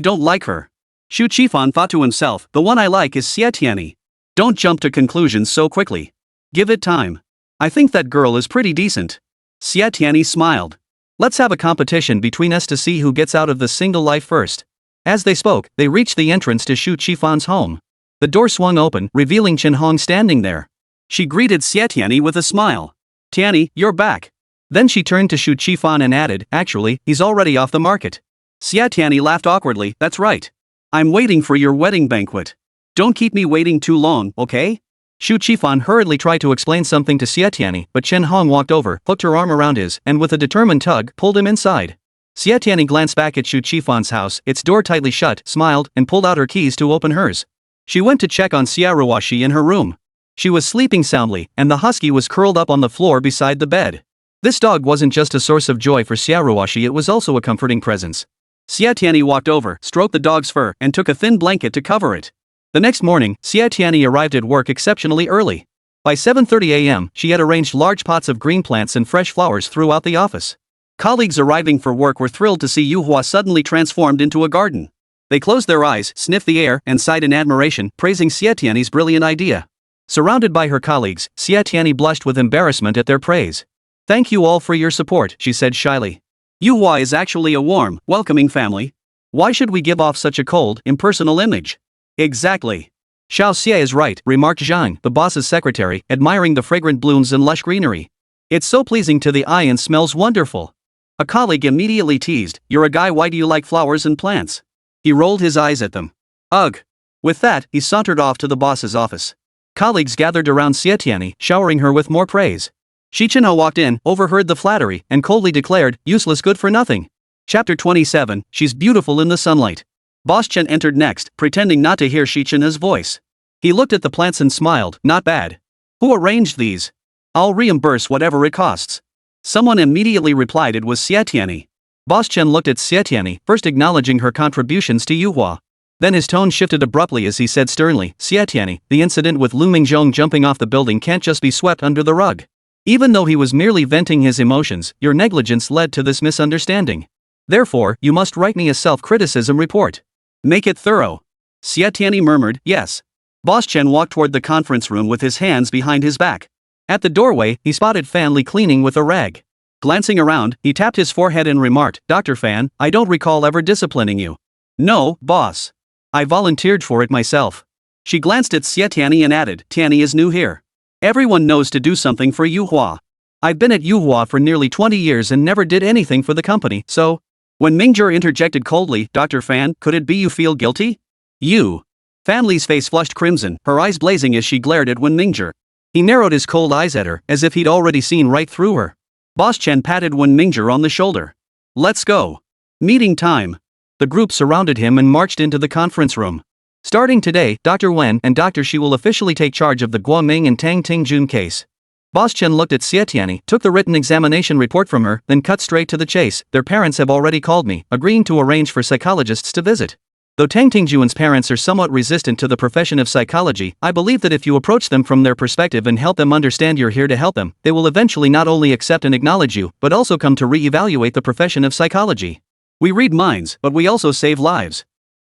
don't like her. Xu Qifan thought to himself, the one I like is Xie Tianyi. Don't jump to conclusions so quickly. Give it time. I think that girl is pretty decent. Xie Tianyi smiled. Let's have a competition between us to see who gets out of the single life first. As they spoke, they reached the entrance to Xu Qifan's home. The door swung open, revealing Chen Hong standing there. She greeted Xie Tianyi with a smile. Tianyi, you're back. Then she turned to Xu Qifan and added, actually, he's already off the market. Xie Tianyi laughed awkwardly, that's right. I'm waiting for your wedding banquet. Don't keep me waiting too long, okay? Xu Qifan hurriedly tried to explain something to Xie Tianyi, but Chen Hong walked over, hooked her arm around his, and with a determined tug, pulled him inside. Xie Tianyi glanced back at Xu Qifan's house, its door tightly shut, smiled, and pulled out her keys to open hers. She went to check on Xiaoruoxi in her room. She was sleeping soundly, and the husky was curled up on the floor beside the bed. This dog wasn't just a source of joy for Xiaoruoxi, it was also a comforting presence. Xie Tianyi walked over, stroked the dog's fur, and took a thin blanket to cover it. The next morning, Xie Tianyi arrived at work exceptionally early. By 7:30 a.m., she had arranged large pots of green plants and fresh flowers throughout the office. Colleagues arriving for work were thrilled to see Yuhua suddenly transformed into a garden. They closed their eyes, sniffed the air, and sighed in admiration, praising Xie Tianyi's brilliant idea. Surrounded by her colleagues, Xie Tianyi blushed with embarrassment at their praise. Thank you all for your support, she said shyly. Yuhua is actually a warm, welcoming family. Why should we give off such a cold, impersonal image? Exactly. Xiao Xie is right, remarked Zhang, the boss's secretary, admiring the fragrant blooms and lush greenery. It's so pleasing to the eye and smells wonderful. A colleague immediately teased, you're a guy, why do you like flowers and plants? He rolled his eyes at them. Ugh. With that, he sauntered off to the boss's office. Colleagues gathered around Xie Tianyi, showering her with more praise. Xi Chenhe walked in, overheard the flattery, and coldly declared, useless good for nothing. Chapter 27, She's beautiful in the sunlight. Boss Chen entered next, pretending not to hear Xi Chenhe's voice. He looked at the plants and smiled, not bad. Who arranged these? I'll reimburse whatever it costs. Someone immediately replied it was Xie Tianyi. Boss Chen looked at Xie Tianyi, first acknowledging her contributions to Yuhua. Then his tone shifted abruptly as he said sternly, Xie Tianyi, the incident with Liu Mingzhong jumping off the building can't just be swept under the rug. Even though he was merely venting his emotions, your negligence led to this misunderstanding. Therefore, you must write me a self-criticism report. Make it thorough. Xie Tianyi murmured, yes. Boss Chen walked toward the conference room with his hands behind his back. At the doorway, he spotted Fan Li cleaning with a rag. Glancing around, he tapped his forehead and remarked, Dr. Fan, I don't recall ever disciplining you. No, boss. I volunteered for it myself. She glanced at Xie Tianyi and added, Tianyi is new here. Everyone knows to do something for Yuhua. I've been at Yuhua for nearly 20 years and never did anything for the company, so... When Mingzhong interjected coldly, Dr. Fan, could it be you feel guilty? You. Fan Li's face flushed crimson, her eyes blazing as she glared at Wen Mingzhong. He narrowed his cold eyes at her, as if he'd already seen right through her. Boss Chen patted Wen Mingzhong on the shoulder. Let's go. Meeting time. The group surrounded him and marched into the conference room. Starting today, Dr. Wen and Dr. Xi will officially take charge of the Guoming and Tang Tingjun case. Boss Chen looked at Xie Tianyi, took the written examination report from her, then cut straight to the chase. Their parents have already called me, agreeing to arrange for psychologists to visit. Though Tang Tingjun's parents are somewhat resistant to the profession of psychology, I believe that if you approach them from their perspective and help them understand you're here to help them, they will eventually not only accept and acknowledge you, but also come to re-evaluate the profession of psychology. We read minds, but we also save lives.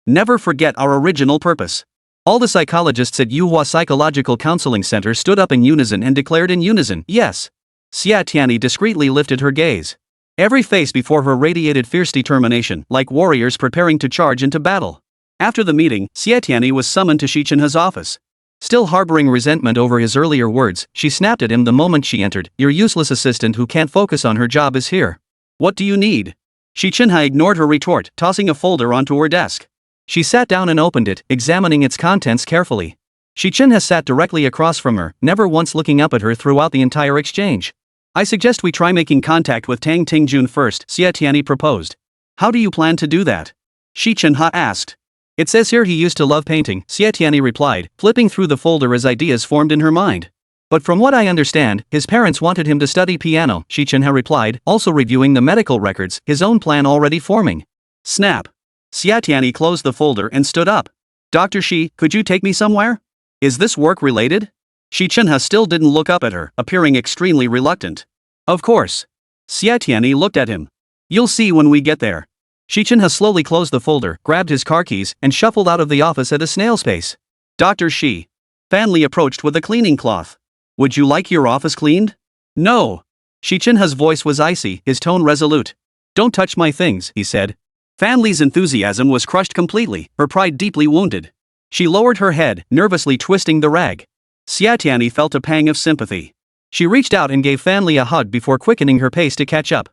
Never forget our original purpose. All the psychologists at Yuhua Psychological Counseling Center stood up in unison and declared in unison, yes. Xie Tianyi discreetly lifted her gaze. Every face before her radiated fierce determination, like warriors preparing to charge into battle. After the meeting, Xie Tianyi was summoned to Xi Chenhe's office. Still harboring resentment over his earlier words, she snapped at him the moment she entered, your useless assistant who can't focus on her job is here. What do you need? Xi Chenhe ignored her retort, tossing a folder onto her desk. She sat down and opened it, examining its contents carefully. Xi Chenhe sat directly across from her, never once looking up at her throughout the entire exchange. I suggest we try making contact with Tang Tingjun first, Xie Tianyi proposed. How do you plan to do that? Xi Chenhe asked. It says here he used to love painting, Xie Tianyi replied, flipping through the folder as ideas formed in her mind. But from what I understand, his parents wanted him to study piano, Xi Chenhe replied, also reviewing the medical records, his own plan already forming. Snap. Xie Tianyi closed the folder and stood up. Dr. Xi, could you take me somewhere? Is this work related? Xi Chenhe still didn't look up at her, appearing extremely reluctant. Of course. Xie Tianyi looked at him. You'll see when we get there. Xi Chenhe slowly closed the folder, grabbed his car keys, and shuffled out of the office at a snail's pace. Dr. Xi. Fan Li approached with a cleaning cloth. Would you like your office cleaned? No. Xi Chenhe's voice was icy, his tone resolute. Don't touch my things, he said. Fan Li's enthusiasm was crushed completely, her pride deeply wounded. She lowered her head, nervously twisting the rag. Xie Tianyi felt a pang of sympathy. She reached out and gave Fan Li a hug before quickening her pace to catch up.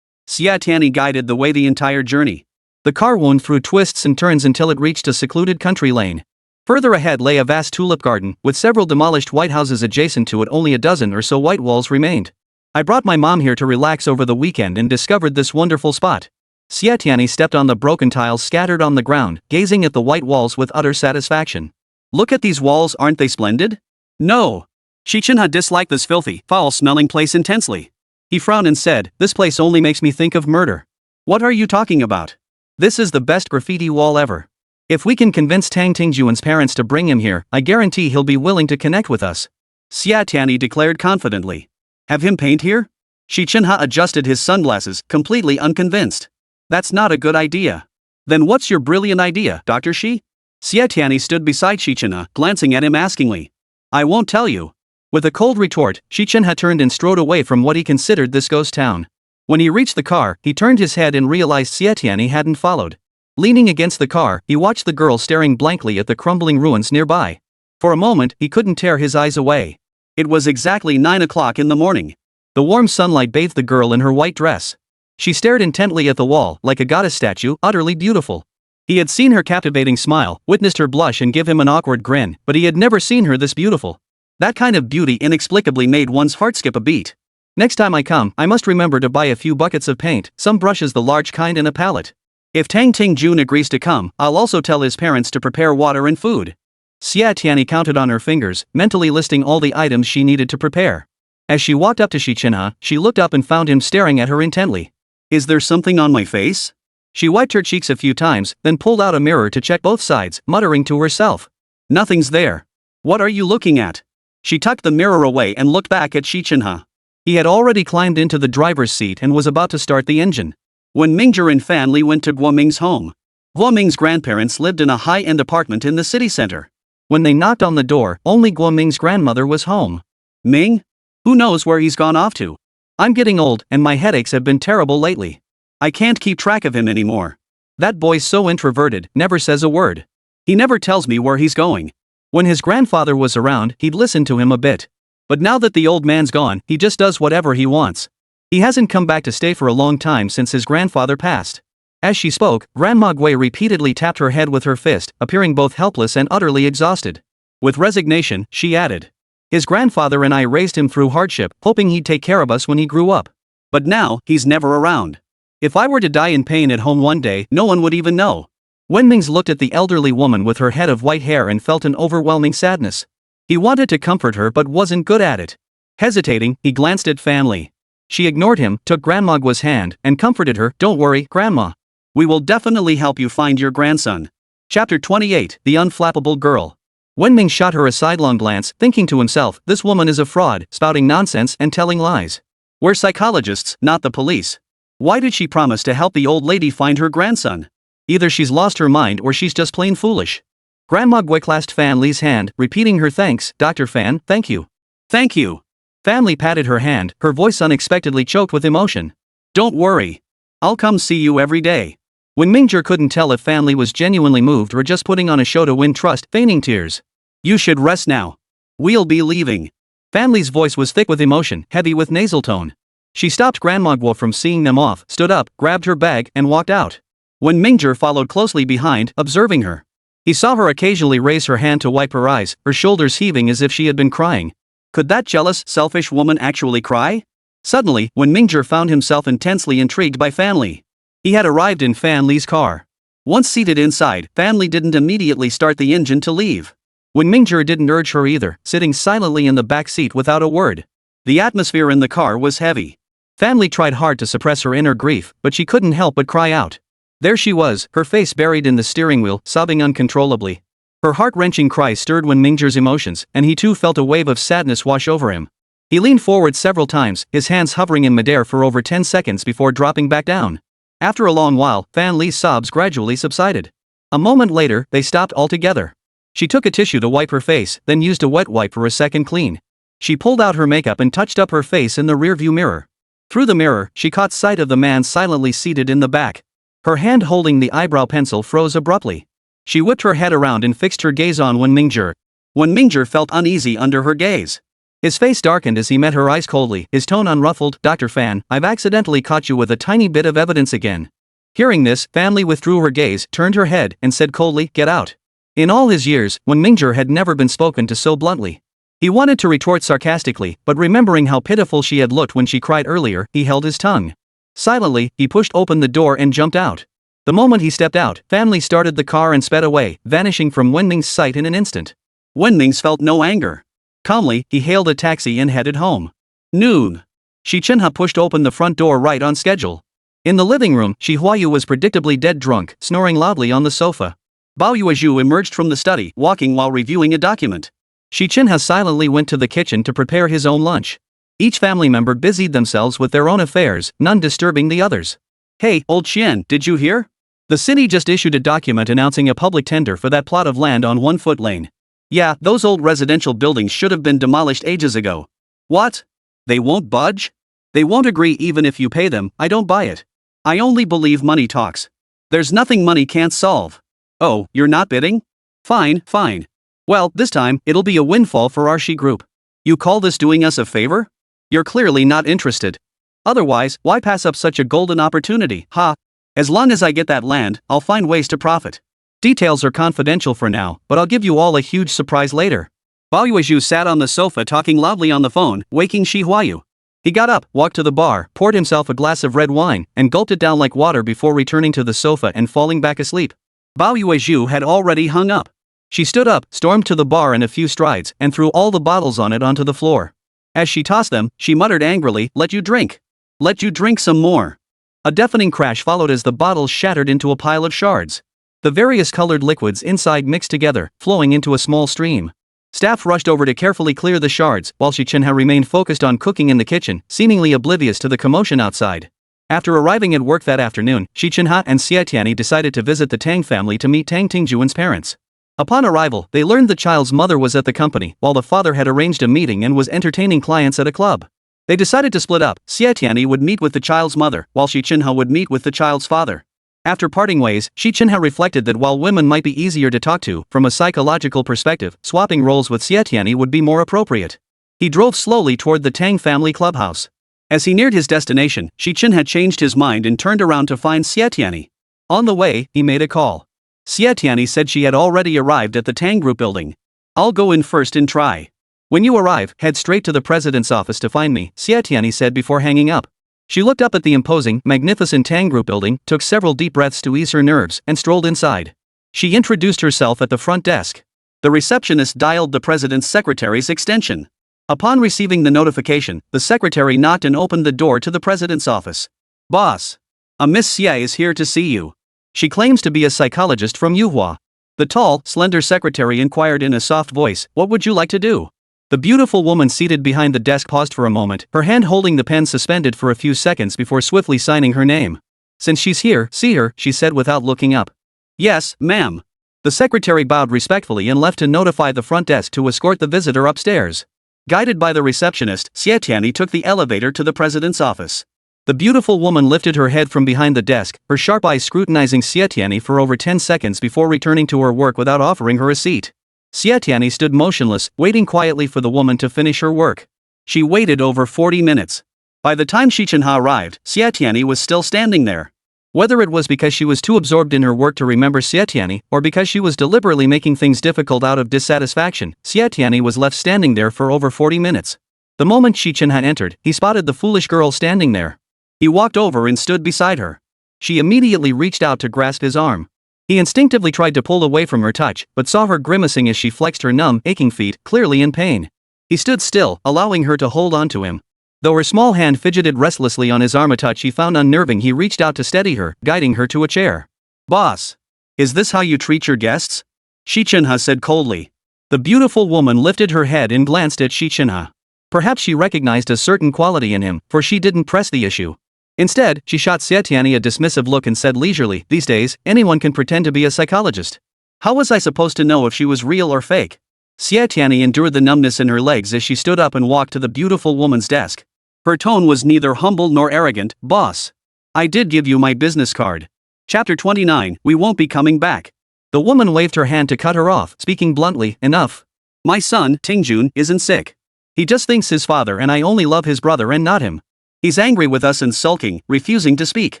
Xie Tianyi guided the way the entire journey. The car wound through twists and turns until it reached a secluded country lane. Further ahead lay a vast tulip garden, with several demolished white houses adjacent to it. Only a dozen or so white walls remained. I brought my mom here to relax over the weekend and discovered this wonderful spot. Xie Tianyi stepped on the broken tiles scattered on the ground, gazing at the white walls with utter satisfaction. Look at these walls, aren't they splendid? No. Xi Chenhe disliked this filthy, foul-smelling place intensely. He frowned and said, this place only makes me think of murder. What are you talking about? This is the best graffiti wall ever. If we can convince Tang Tingjun's parents to bring him here, I guarantee he'll be willing to connect with us. Xie Tianyi declared confidently. Have him paint here? Xi Chenhe adjusted his sunglasses, completely unconvinced. That's not a good idea. Then what's your brilliant idea, Dr. Xi? Xie Tianyi stood beside Xi Chenhe, glancing at him askingly. I won't tell you. With a cold retort, Xi Chenhe turned and strode away from what he considered this ghost town. When he reached the car, he turned his head and realized Xie Tianyi hadn't followed. Leaning against the car, he watched the girl staring blankly at the crumbling ruins nearby. For a moment, he couldn't tear his eyes away. It was exactly 9 o'clock in the morning. The warm sunlight bathed the girl in her white dress. She stared intently at the wall, like a goddess statue, utterly beautiful. He had seen her captivating smile, witnessed her blush and give him an awkward grin, but he had never seen her this beautiful. That kind of beauty inexplicably made one's heart skip a beat. Next time I come, I must remember to buy a few buckets of paint, some brushes, the large kind, and a palette. If Tang Ting Jun agrees to come, I'll also tell his parents to prepare water and food. Xie Tianyi counted on her fingers, mentally listing all the items she needed to prepare. As she walked up to Xi Chenhe, she looked up and found him staring at her intently. Is there something on my face? She wiped her cheeks a few times, then pulled out a mirror to check both sides, muttering to herself. Nothing's there. What are you looking at? She tucked the mirror away and looked back at Xi Chenhe. He had already climbed into the driver's seat and was about to start the engine. When Mingzhong and Fan Li went to Guoming's home. Guoming's grandparents lived in a high-end apartment in the city center. When they knocked on the door, only Guoming's grandmother was home. Ming? Who knows where he's gone off to? I'm getting old, and my headaches have been terrible lately. I can't keep track of him anymore. That boy's so introverted, never says a word. He never tells me where he's going. When his grandfather was around, he'd listen to him a bit. But now that the old man's gone, he just does whatever he wants. He hasn't come back to stay for a long time since his grandfather passed. As she spoke, Grandma Gui repeatedly tapped her head with her fist, appearing both helpless and utterly exhausted. With resignation, she added. His grandfather and I raised him through hardship, hoping he'd take care of us when he grew up. But now, he's never around. If I were to die in pain at home one day, no one would even know. Wenming's looked at the elderly woman with her head of white hair and felt an overwhelming sadness. He wanted to comfort her but wasn't good at it. Hesitating, he glanced at Fan Li. She ignored him, took Grandma Gui's hand, and comforted her. Don't worry, Grandma. We will definitely help you find your grandson. Chapter 28, The Unflappable Girl. Wenming shot her a sidelong glance, thinking to himself, this woman is a fraud, spouting nonsense and telling lies. We're psychologists, not the police. Why did she promise to help the old lady find her grandson? Either she's lost her mind or she's just plain foolish. Grandma Gui clasped Fan Li's hand, repeating her thanks. Dr. Fan, thank you. Thank you. Fan Li patted her hand, her voice unexpectedly choked with emotion. Don't worry. I'll come see you every day. When Mingzhong couldn't tell if Fan Li was genuinely moved or just putting on a show to win trust, feigning tears. You should rest now. We'll be leaving. Fan Li's voice was thick with emotion, heavy with nasal tone. She stopped Grandma Gui from seeing them off, stood up, grabbed her bag, and walked out. When Mingzhong followed closely behind, observing her. He saw her occasionally raise her hand to wipe her eyes, her shoulders heaving as if she had been crying. Could that jealous, selfish woman actually cry? Suddenly, when Mingzhong found himself intensely intrigued by Fan Li. He had arrived in Fan Li's car. Once seated inside, Fan Li didn't immediately start the engine to leave. When Mingzhong didn't urge her either, sitting silently in the back seat without a word. The atmosphere in the car was heavy. Fan Li tried hard to suppress her inner grief, but she couldn't help but cry out. There she was, her face buried in the steering wheel, sobbing uncontrollably. Her heart-wrenching cry stirred when Mingzhong's emotions, and he too felt a wave of sadness wash over him. He leaned forward several times, his hands hovering in midair for over 10 seconds before dropping back down. After a long while, Fan Li's sobs gradually subsided. A moment later, they stopped altogether. She took a tissue to wipe her face, then used a wet wipe for a second clean. She pulled out her makeup and touched up her face in the rearview mirror. Through the mirror, she caught sight of the man silently seated in the back. Her hand holding the eyebrow pencil froze abruptly. She whipped her head around and fixed her gaze on Mingzhong. When Mingzhong felt uneasy under her gaze. His face darkened as he met her eyes coldly, his tone unruffled. Dr. Fan, I've accidentally caught you with a tiny bit of evidence again. Hearing this, Fan Li withdrew her gaze, turned her head, and said coldly, get out. In all his years, Mingzhong had never been spoken to so bluntly. He wanted to retort sarcastically, but remembering how pitiful she had looked when she cried earlier, he held his tongue. Silently, he pushed open the door and jumped out. The moment he stepped out, Fan Li started the car and sped away, vanishing from Wenming's sight in an instant. Wenming felt no anger. Calmly, he hailed a taxi and headed home. Noon. Xi Chenhe pushed open the front door right on schedule. In the living room, Huayu was predictably dead drunk, snoring loudly on the sofa. Bao Yuezhu emerged from the study, walking while reviewing a document. Xi Chenhe silently went to the kitchen to prepare his own lunch. Each family member busied themselves with their own affairs, none disturbing the others. Hey, old Xian, did you hear? The city just issued a document announcing a public tender for that plot of land on 1-foot lane. Yeah, those old residential buildings should have been demolished ages ago. What? They won't budge? They won't agree even if you pay them. I don't buy it. I only believe money talks. There's nothing money can't solve. Oh, you're not bidding? Fine, fine. Well, this time, it'll be a windfall for our Xi group. You call this doing us a favor? You're clearly not interested. Otherwise, why pass up such a golden opportunity, ha? As long as I get that land, I'll find ways to profit. Details are confidential for now, but I'll give you all a huge surprise later. Huayu sat on the sofa talking loudly on the phone, waking Huayu. He got up, walked to the bar, poured himself a glass of red wine, and gulped it down like water before returning to the sofa and falling back asleep. Huayu had already hung up. She stood up, stormed to the bar in a few strides, and threw all the bottles on it onto the floor. As she tossed them, she muttered angrily, "Let you drink. Let you drink some more." A deafening crash followed as the bottles shattered into a pile of shards. The various colored liquids inside mixed together, flowing into a small stream. Staff rushed over to carefully clear the shards, while Xi Chenhe remained focused on cooking in the kitchen, seemingly oblivious to the commotion outside. After arriving at work that afternoon, Xi Chenhe and Xie Tianyi decided to visit the Tang family to meet Tang Tingjuan's parents. Upon arrival, they learned the child's mother was at the company, while the father had arranged a meeting and was entertaining clients at a club. They decided to split up. Xie Tianyi would meet with the child's mother, while Xi Chenhe would meet with the child's father. After parting ways, Xi Chenhe reflected that while women might be easier to talk to, from a psychological perspective, swapping roles with Xie Tianyi would be more appropriate. He drove slowly toward the Tang family clubhouse. As he neared his destination, Xi Chenhe changed his mind and turned around to find Xie Tianyi. On the way, he made a call. Xie Tianyi said she had already arrived at the Tang Group building. "I'll go in first and try. When you arrive, head straight to the president's office to find me," Xie Tianyi said before hanging up. She looked up at the imposing, magnificent Tang Group building, took several deep breaths to ease her nerves, and strolled inside. She introduced herself at the front desk. The receptionist dialed the president's secretary's extension. Upon receiving the notification, the secretary knocked and opened the door to the president's office. "Boss. A Miss Xie is here to see you. She claims to be a psychologist from Yuhua." The tall, slender secretary inquired in a soft voice, "What would you like to do?" The beautiful woman seated behind the desk paused for a moment, her hand holding the pen suspended for a few seconds before swiftly signing her name. "Since she's here, see her," she said without looking up. "Yes, ma'am." The secretary bowed respectfully and left to notify the front desk to escort the visitor upstairs. Guided by the receptionist, Xie Tianyi took the elevator to the president's office. The beautiful woman lifted her head from behind the desk, her sharp eyes scrutinizing Xie Tianyi for over 10 seconds before returning to her work without offering her a seat. Xie Tianyi stood motionless, waiting quietly for the woman to finish her work. She waited over 40 minutes. By the time Xi Chenhe arrived, Xie Tianyi was still standing there. Whether it was because she was too absorbed in her work to remember Xie Tianyi, or because she was deliberately making things difficult out of dissatisfaction, Xie Tianyi was left standing there for over 40 minutes. The moment Xi Chenhe entered, he spotted the foolish girl standing there. He walked over and stood beside her. She immediately reached out to grasp his arm. He instinctively tried to pull away from her touch, but saw her grimacing as she flexed her numb, aching feet, clearly in pain. He stood still, allowing her to hold on to him. Though her small hand fidgeted restlessly on his arm, a touch he found unnerving, he reached out to steady her, guiding her to a chair. "Boss. Is this how you treat your guests?" Xi Chenhe said coldly. The beautiful woman lifted her head and glanced at Xi Chenhe. Perhaps she recognized a certain quality in him, for she didn't press the issue. Instead, she shot Xie Tianyi a dismissive look and said leisurely, "These days, anyone can pretend to be a psychologist. How was I supposed to know if she was real or fake?" Xie Tianyi endured the numbness in her legs as she stood up and walked to the beautiful woman's desk. Her tone was neither humble nor arrogant. "Boss. I did give you my business card. Chapter 29, we won't be coming back." The woman waved her hand to cut her off, speaking bluntly, "Enough. My son, Tingjun, isn't sick. He just thinks his father and I only love his brother and not him. He's angry with us and sulking, refusing to speak.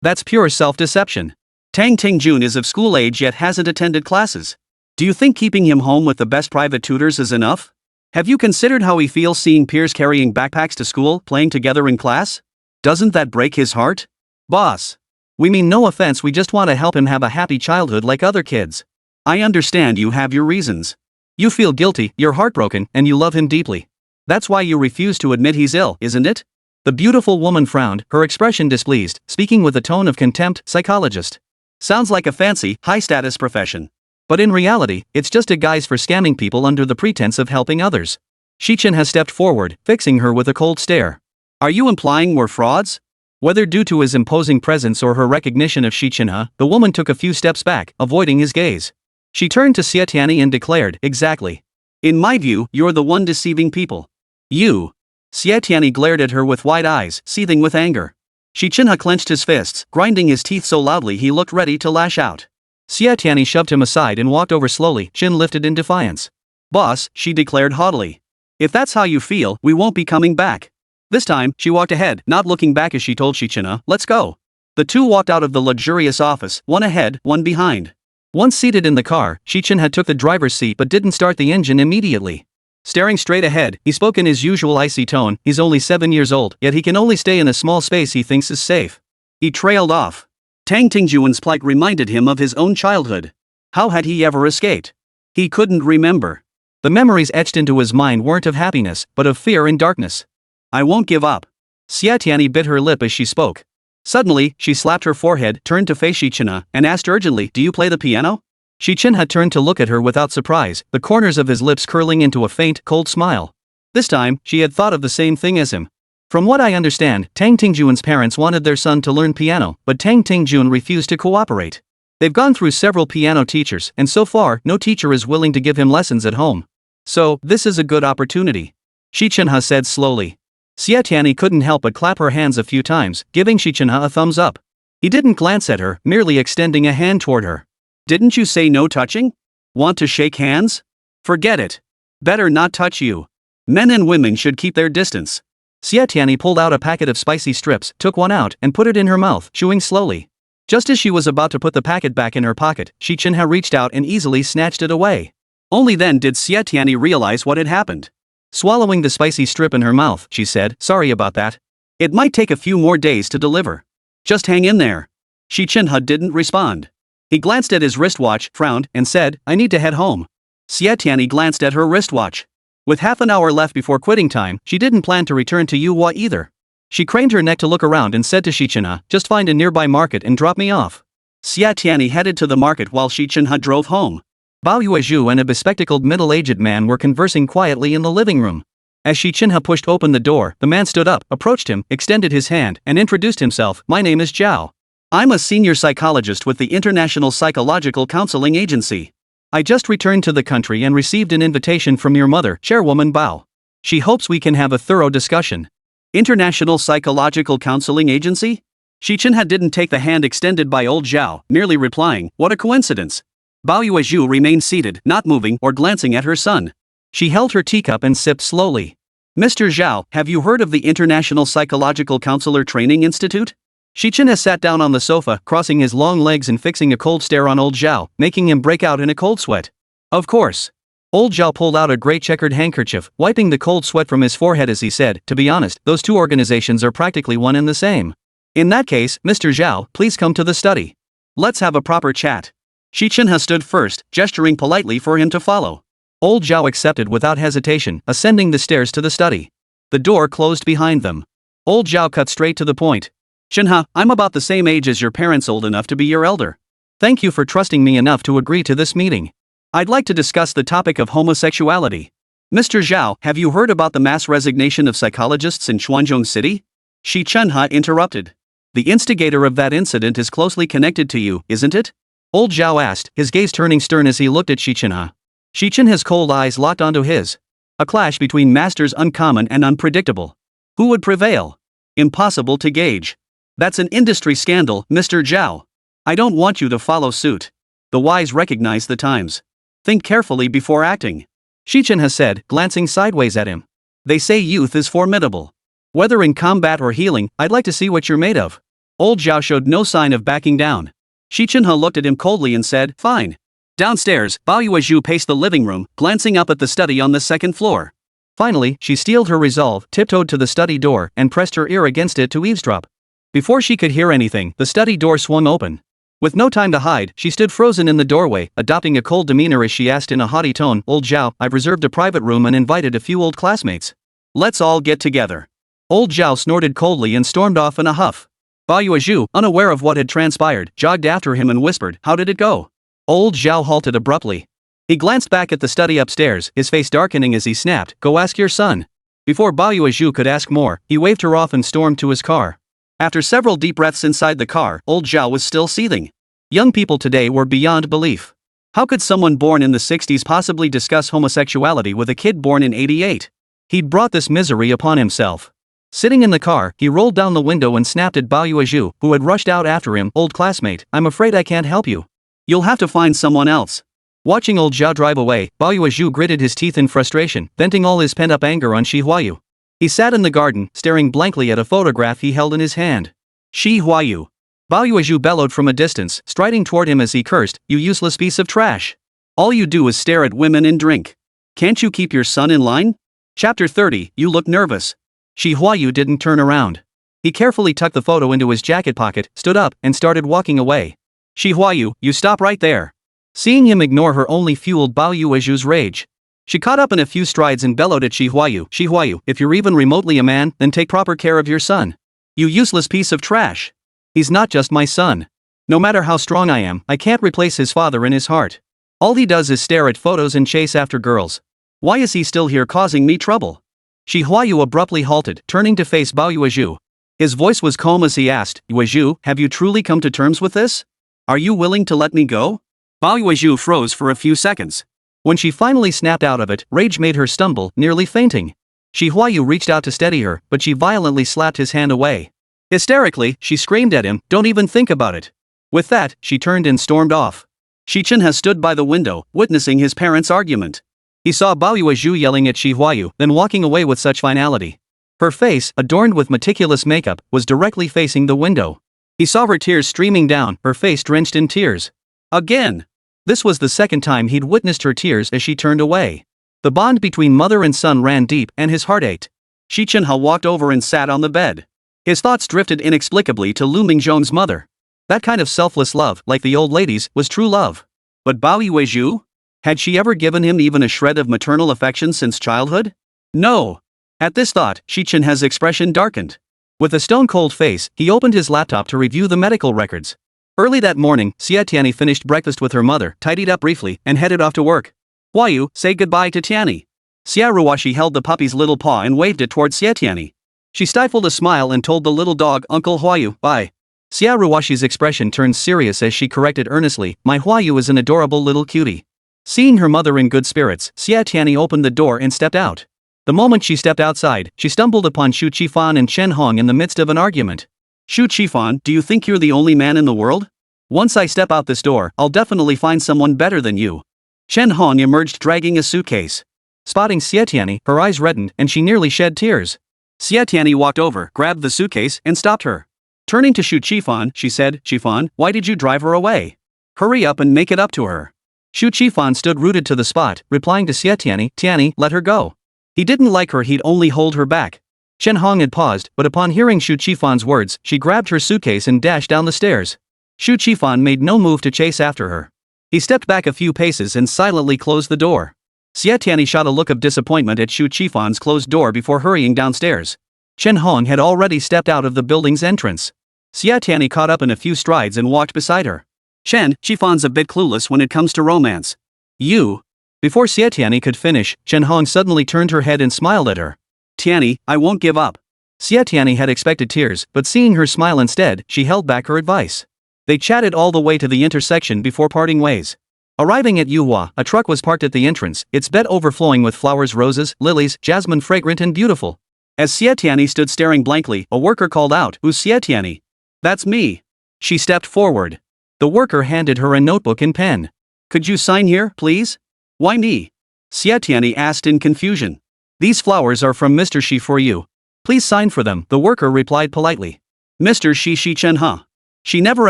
That's pure self-deception. Tang Tingjun is of school age yet hasn't attended classes. Do you think keeping him home with the best private tutors is enough? Have you considered how he feels seeing peers carrying backpacks to school, playing together in class? Doesn't that break his heart? Boss. We mean no offense, we just want to help him have a happy childhood like other kids. I understand you have your reasons. You feel guilty, you're heartbroken, and you love him deeply. That's why you refuse to admit he's ill, isn't it?" The beautiful woman frowned, her expression displeased, speaking with a tone of contempt. "Psychologist. Sounds like a fancy, high-status profession. But in reality, it's just a guise for scamming people under the pretense of helping others." Xi Chenhe stepped forward, fixing her with a cold stare. "Are you implying we're frauds?" Whether due to his imposing presence or her recognition of Xi Chenhe, the woman took a few steps back, avoiding his gaze. She turned to Xie Tianyi and declared, "Exactly. In my view, you're the one deceiving people. You." Xie Tianyi glared at her with wide eyes, seething with anger. Xi Chenhe clenched his fists, grinding his teeth so loudly he looked ready to lash out. Xie Tianyi shoved him aside and walked over slowly, chin lifted in defiance. "Boss," she declared haughtily. "If that's how you feel, we won't be coming back." This time, she walked ahead, not looking back as she told Xi Chenhe, "Let's go." The two walked out of the luxurious office, one ahead, one behind. Once seated in the car, Xi Chenhe took the driver's seat but didn't start the engine immediately. Staring straight ahead, he spoke in his usual icy tone. He's only 7 years old, yet he can only stay in a small space he thinks is safe. He trailed off. Tang Tingjuan's plight reminded him of his own childhood. How had he ever escaped? He couldn't remember. The memories etched into his mind weren't of happiness, but of fear and darkness. I won't give up. Xie Tianyi bit her lip as she spoke. Suddenly, she slapped her forehead, turned to face Xi Chenhe, and asked urgently, "Do you play the piano?" Xi Chenhe turned to look at her without surprise, the corners of his lips curling into a faint, cold smile. This time, she had thought of the same thing as him. From what I understand, Tang Tingjuan's parents wanted their son to learn piano, but Tang Tingjuan refused to cooperate. They've gone through several piano teachers, and so far, no teacher is willing to give him lessons at home. So, this is a good opportunity. Xi Chenhe said slowly. Xie Tianyi couldn't help but clap her hands a few times, giving Xi Chenhe a thumbs up. He didn't glance at her, merely extending a hand toward her. Didn't you say no touching? Want to shake hands? Forget it. Better not touch you. Men and women should keep their distance. Xie Tianyi pulled out a packet of spicy strips, took one out, and put it in her mouth, chewing slowly. Just as she was about to put the packet back in her pocket, Xi Chenhe reached out and easily snatched it away. Only then did Xie Tianyi realize what had happened. Swallowing the spicy strip in her mouth, she said, "Sorry about that. It might take a few more days to deliver. Just hang in there." Xi Chenhe didn't respond. He glanced at his wristwatch, frowned, and said, "I need to head home." Xie Tianyi glanced at her wristwatch. With half an hour left before quitting time, she didn't plan to return to Yuhua either. She craned her neck to look around and said to Xi Chenhe, "Just find a nearby market and drop me off." Xie Tianyi headed to the market while Xi Chenhe drove home. Huayu and a bespectacled middle-aged man were conversing quietly in the living room. As Xi Chenhe pushed open the door, the man stood up, approached him, extended his hand, and introduced himself. "My name is Zhao. I'm a senior psychologist with the International Psychological Counseling Agency. I just returned to the country and received an invitation from your mother, Chairwoman Bao. She hopes we can have a thorough discussion." International Psychological Counseling Agency? Xi Chenhe didn't take the hand extended by old Zhao, merely replying, "What a coincidence." Bao remained seated, not moving or glancing at her son. She held her teacup and sipped slowly. "Mr. Zhao, have you heard of the International Psychological Counselor Training Institute?" Xi Chenhe sat down on the sofa, crossing his long legs and fixing a cold stare on old Zhao, making him break out in a cold sweat. "Of course." Old Zhao pulled out a gray checkered handkerchief, wiping the cold sweat from his forehead as he said, "To be honest, those two organizations are practically one and the same. In that case, Mr. Zhao, please come to the study. Let's have a proper chat." Xi Chenhe stood first, gesturing politely for him to follow. Old Zhao accepted without hesitation, ascending the stairs to the study. The door closed behind them. Old Zhao cut straight to the point. "Chenhe, I'm about the same age as your parents, old enough to be your elder. Thank you for trusting me enough to agree to this meeting. I'd like to discuss the topic of homosexuality. Mr. Zhao, have you heard about the mass resignation of psychologists in Xuanzhong City?" Xi Chenhe interrupted. "The instigator of that incident is closely connected to you, isn't it?" Old Zhao asked, his gaze turning stern as he looked at Xi Chenhe. Xi Chenhe's cold eyes locked onto his. A clash between masters uncommon and unpredictable. Who would prevail? Impossible to gauge. "That's an industry scandal, Mr. Zhao. I don't want you to follow suit. The wise recognize the times. Think carefully before acting," Xi Chenhe said, glancing sideways at him. "They say youth is formidable. Whether in combat or healing, I'd like to see what you're made of." Old Zhao showed no sign of backing down. Xi Chenhe looked at him coldly and said, "Fine." Downstairs, Bao paced the living room, glancing up at the study on the second floor. Finally, she steeled her resolve, tiptoed to the study door, and pressed her ear against it to eavesdrop. Before she could hear anything, the study door swung open. With no time to hide, she stood frozen in the doorway, adopting a cold demeanor as she asked in a haughty tone, "Old Zhao, I've reserved a private room and invited a few old classmates. Let's all get together." Old Zhao snorted coldly and stormed off in a huff. Bao, unaware of what had transpired, jogged after him and whispered, "How did it go?" Old Zhao halted abruptly. He glanced back at the study upstairs, his face darkening as he snapped, "Go ask your son." Before Bao could ask more, he waved her off and stormed to his car. After several deep breaths inside the car, old Zhao was still seething. Young people today were beyond belief. How could someone born in the 60s possibly discuss homosexuality with a kid born in 88? He'd brought this misery upon himself. Sitting in the car, he rolled down the window and snapped at Bao, who had rushed out after him. "Old classmate, I'm afraid I can't help you. You'll have to find someone else." Watching old Zhao drive away, Bao gritted his teeth in frustration, venting all his pent-up anger on Huayu. He sat in the garden, staring blankly at a photograph he held in his hand. Huayu. Bao bellowed from a distance, striding toward him as he cursed, "You useless piece of trash. All you do is stare at women and drink. Can't you keep your son in line? Chapter 30, you look nervous. Huayu didn't turn around. He carefully tucked the photo into his jacket pocket, stood up, and started walking away. Huayu, you stop right there. Seeing him ignore her only fueled Bao Yueju's rage. She caught up in a few strides and bellowed at Huayu, if you're even remotely a man, then take proper care of your son. You useless piece of trash. He's not just my son. No matter how strong I am, I can't replace his father in his heart. All he does is stare at photos and chase after girls. Why is he still here causing me trouble? Huayu abruptly halted, turning to face Bao Yueju. His voice was calm as he asked, Yueju, have you truly come to terms with this? Are you willing to let me go? Bao Yueju froze for a few seconds. When she finally snapped out of it, rage made her stumble, nearly fainting. Huayu reached out to steady her, but she violently slapped his hand away. Hysterically, she screamed at him, don't even think about it. With that, she turned and stormed off. Xi Chenhe stood by the window, witnessing his parents' argument. He saw Bao Yueju yelling at Huayu, then walking away with such finality. Her face, adorned with meticulous makeup, was directly facing the window. He saw her tears streaming down, her face drenched in tears. Again! This was the second time he'd witnessed her tears as she turned away. The bond between mother and son ran deep, and his heart ached. Xi Chenhe walked over and sat on the bed. His thoughts drifted inexplicably to Liu Mingzhong's mother. That kind of selfless love, like the old ladies, was true love. But Bao Yueju? Had she ever given him even a shred of maternal affection since childhood? No. At this thought, Xi Chenhe's expression darkened. With a stone-cold face, he opened his laptop to review the medical records. Early that morning, Xie Tianyi finished breakfast with her mother, tidied up briefly, and headed off to work. Huayu, say goodbye to Tianyi. Xie Ruoxi held the puppy's little paw and waved it toward Xie Tianyi. She stifled a smile and told the little dog, Uncle Huayu, bye. Xie Ruoxi's expression turned serious as she corrected earnestly, my Huayu is an adorable little cutie. Seeing her mother in good spirits, Xie Tianyi opened the door and stepped out. The moment she stepped outside, she stumbled upon Xu Qifan and Chen Hong in the midst of an argument. Xu Qifan, do you think you're the only man in the world? Once I step out this door, I'll definitely find someone better than you. Chen Hong emerged dragging a suitcase. Spotting Xie Tianyi, her eyes reddened and she nearly shed tears. Xie Tianyi walked over, grabbed the suitcase, and stopped her. Turning to Xu Qifan, she said, Qifan, why did you drive her away? Hurry up and make it up to her. Xu Qifan stood rooted to the spot, replying to Xie Tianyi, Tianyi, let her go. He didn't like her, he'd only hold her back. Chen Hong had paused, but upon hearing Xu Qifan's words, she grabbed her suitcase and dashed down the stairs. Xu Qifan made no move to chase after her. He stepped back a few paces and silently closed the door. Xie Tianyi shot a look of disappointment at Xu Qifan's closed door before hurrying downstairs. Chen Hong had already stepped out of the building's entrance. Xie Tianyi caught up in a few strides and walked beside her. Chen, Qifan's a bit clueless when it comes to romance. You. Before Xie Tianyi could finish, Chen Hong suddenly turned her head and smiled at her. Tianyi, I won't give up. Xie Tianyi had expected tears, but seeing her smile instead, she held back her advice. They chatted all the way to the intersection before parting ways. Arriving at Yuhua, a truck was parked at the entrance, its bed overflowing with flowers, roses, lilies, jasmine, fragrant and beautiful. As Xie Tianyi stood staring blankly, a worker called out, Who's Xie Tianyi? That's me. She stepped forward. The worker handed her a notebook and pen. Could you sign here, please? Why me? Xie Tianyi asked in confusion. These flowers are from Mr. Xi for you. Please sign for them, the worker replied politely. Mr. Xi Chenhe. She never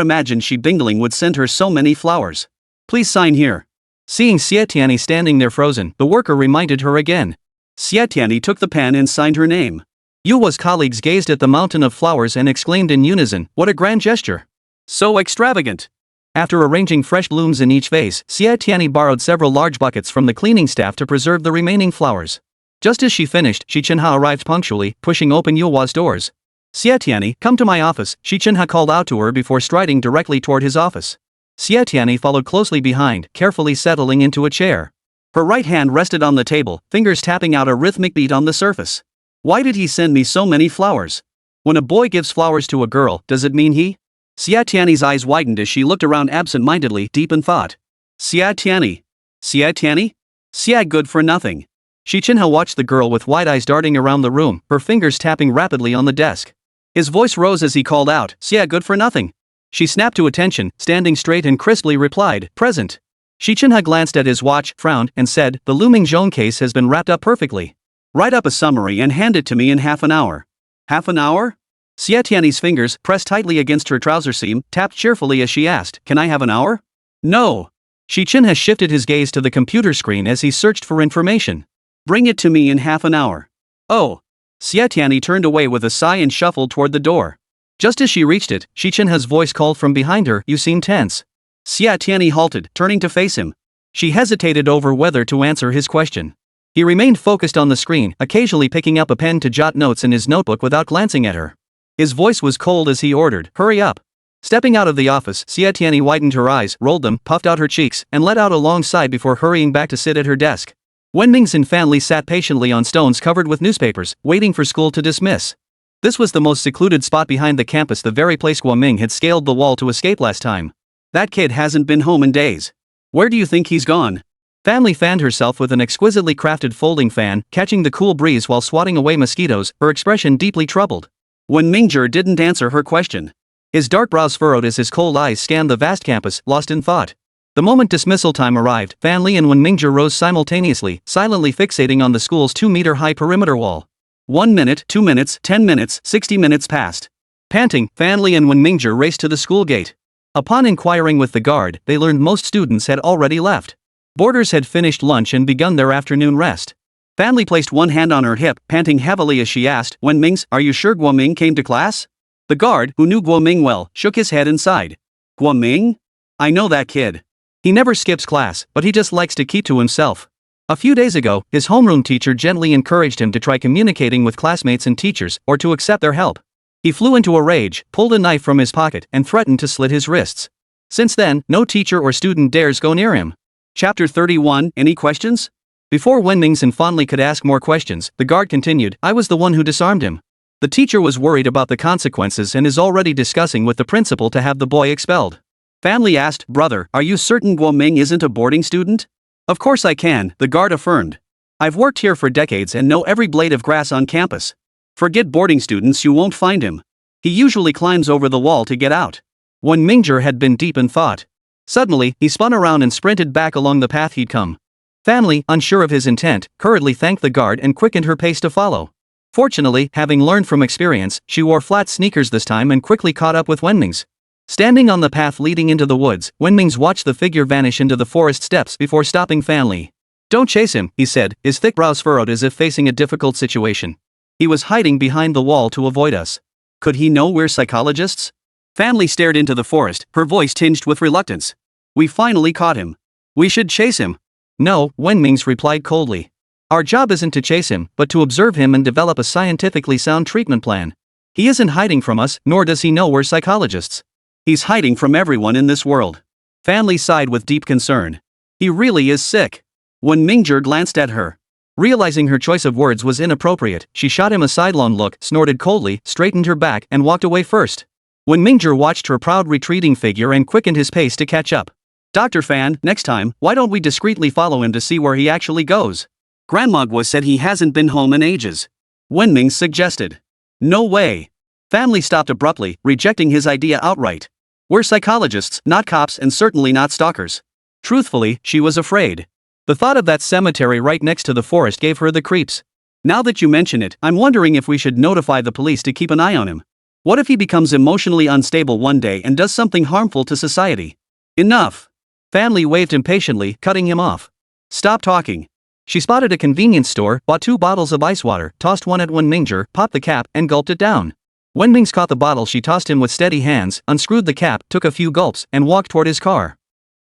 imagined Xi Bingling would send her so many flowers. Please sign here. Seeing Xie Tianyi standing there frozen, the worker reminded her again. Xie Tianyi took the pen and signed her name. Yuhua's colleagues gazed at the mountain of flowers and exclaimed in unison, what a grand gesture. So extravagant. After arranging fresh blooms in each vase, Xie Tianyi borrowed several large buckets from the cleaning staff to preserve the remaining flowers. Just as she finished, Xi Chenhe arrived punctually, pushing open Yuhua's doors. Xie Tianyi, come to my office, Xi Chenhe called out to her before striding directly toward his office. Xie Tianyi followed closely behind, carefully settling into a chair. Her right hand rested on the table, fingers tapping out a rhythmic beat on the surface. Why did he send me so many flowers? When a boy gives flowers to a girl, does it mean he? Xie Tianyi's eyes widened as she looked around absent-mindedly, deep in thought. Xie Tianyi? Xie Tianyi? Xie good for nothing. Xi Chenhe watched the girl with wide eyes darting around the room, her fingers tapping rapidly on the desk. His voice rose as he called out, Xie good for nothing. She snapped to attention, standing straight and crisply replied, present. Xi Chenhe glanced at his watch, frowned, and said, the Liu Mingzhong case has been wrapped up perfectly. Write up a summary and hand it to me in half an hour. Half an hour? Xie Tianyi's fingers, pressed tightly against her trouser seam, tapped cheerfully as she asked, can I have an hour? No. Xi Chenhe shifted his gaze to the computer screen as he searched for information. Bring it to me in half an hour. Oh. Xie Tianyi turned away with a sigh and shuffled toward the door. Just as she reached it, Xi Chenhe's voice called from behind her, "You seem tense." Xie Tianyi halted, turning to face him. She hesitated over whether to answer his question. He remained focused on the screen, occasionally picking up a pen to jot notes in his notebook without glancing at her. His voice was cold as he ordered, "Hurry up." Stepping out of the office, Xie Tianyi widened her eyes, rolled them, puffed out her cheeks, and let out a long sigh before hurrying back to sit at her desk. Wenming's and Fan Li sat patiently on stones covered with newspapers, waiting for school to dismiss. This was the most secluded spot behind the campus, the very place Guoming had scaled the wall to escape last time. That kid hasn't been home in days. Where do you think he's gone? Fan Li fanned herself with an exquisitely crafted folding fan, catching the cool breeze while swatting away mosquitoes, her expression deeply troubled. Wen Mingzhong didn't answer her question. His dark brows furrowed as his cold eyes scanned the vast campus, lost in thought. The moment dismissal time arrived, Fan Li and Wen Mingzhong rose simultaneously, silently fixating on the school's 2-meter-high perimeter wall. 1 minute, 2 minutes, 10 minutes, 60 minutes passed. Panting, Fan Li and Wen Mingzhong raced to the school gate. Upon inquiring with the guard, they learned most students had already left. Boarders had finished lunch and begun their afternoon rest. Fan Li placed one hand on her hip, panting heavily as she asked, "Wen Ming's, are you sure Guoming came to class?" The guard, who knew Guoming well, shook his head and sighed. "Guoming? I know that kid. He never skips class, but he just likes to keep to himself." A few days ago, his homeroom teacher gently encouraged him to try communicating with classmates and teachers, or to accept their help. He flew into a rage, pulled a knife from his pocket, and threatened to slit his wrists. Since then, no teacher or student dares go near him. Chapter 31, Any questions? Before Wenming's and Fan Li could ask more questions, the guard continued, "I was the one who disarmed him. The teacher was worried about the consequences and is already discussing with the principal to have the boy expelled." Fan Li asked, "Brother, are you certain Guoming isn't a boarding student?" "Of course I can," the guard affirmed. "I've worked here for decades and know every blade of grass on campus. Forget boarding students, you won't find him. He usually climbs over the wall to get out." Wen Mingzhong had been deep in thought. Suddenly, he spun around and sprinted back along the path he'd come. Fan Li, unsure of his intent, hurriedly thanked the guard and quickened her pace to follow. Fortunately, having learned from experience, she wore flat sneakers this time and quickly caught up with Wenming's. Standing on the path leading into the woods, Wenming's watched the figure vanish into the forest steps before stopping Fan Li. "Don't chase him," he said, his thick brows furrowed as if facing a difficult situation. "He was hiding behind the wall to avoid us. Could he know we're psychologists?" Fan Li stared into the forest, her voice tinged with reluctance. "We finally caught him. We should chase him." "No," Wenming's replied coldly. "Our job isn't to chase him, but to observe him and develop a scientifically sound treatment plan. He isn't hiding from us, nor does he know we're psychologists. He's hiding from everyone in this world." Fan Li sighed with deep concern. "He really is sick." When Mingzhong glanced at her. Realizing her choice of words was inappropriate, she shot him a sidelong look, snorted coldly, straightened her back, and walked away first. When Mingzhong watched her proud retreating figure and quickened his pace to catch up. "Dr. Fan, next time, why don't we discreetly follow him to see where he actually goes? Grandmagua said he hasn't been home in ages." Wenming suggested. "No way." Fan Li stopped abruptly, rejecting his idea outright. "We're psychologists, not cops, and certainly not stalkers." Truthfully, she was afraid. The thought of that cemetery right next to the forest gave her the creeps. "Now that you mention it, I'm wondering if we should notify the police to keep an eye on him. What if he becomes emotionally unstable one day and does something harmful to society?" "Enough." Fan Li waved impatiently, cutting him off. "Stop talking." She spotted a convenience store, bought 2 bottles of ice water, tossed one at Wen Mingzhong, popped the cap, and gulped it down. Wen Ming's caught the bottle she tossed him with steady hands, unscrewed the cap, took a few gulps, and walked toward his car.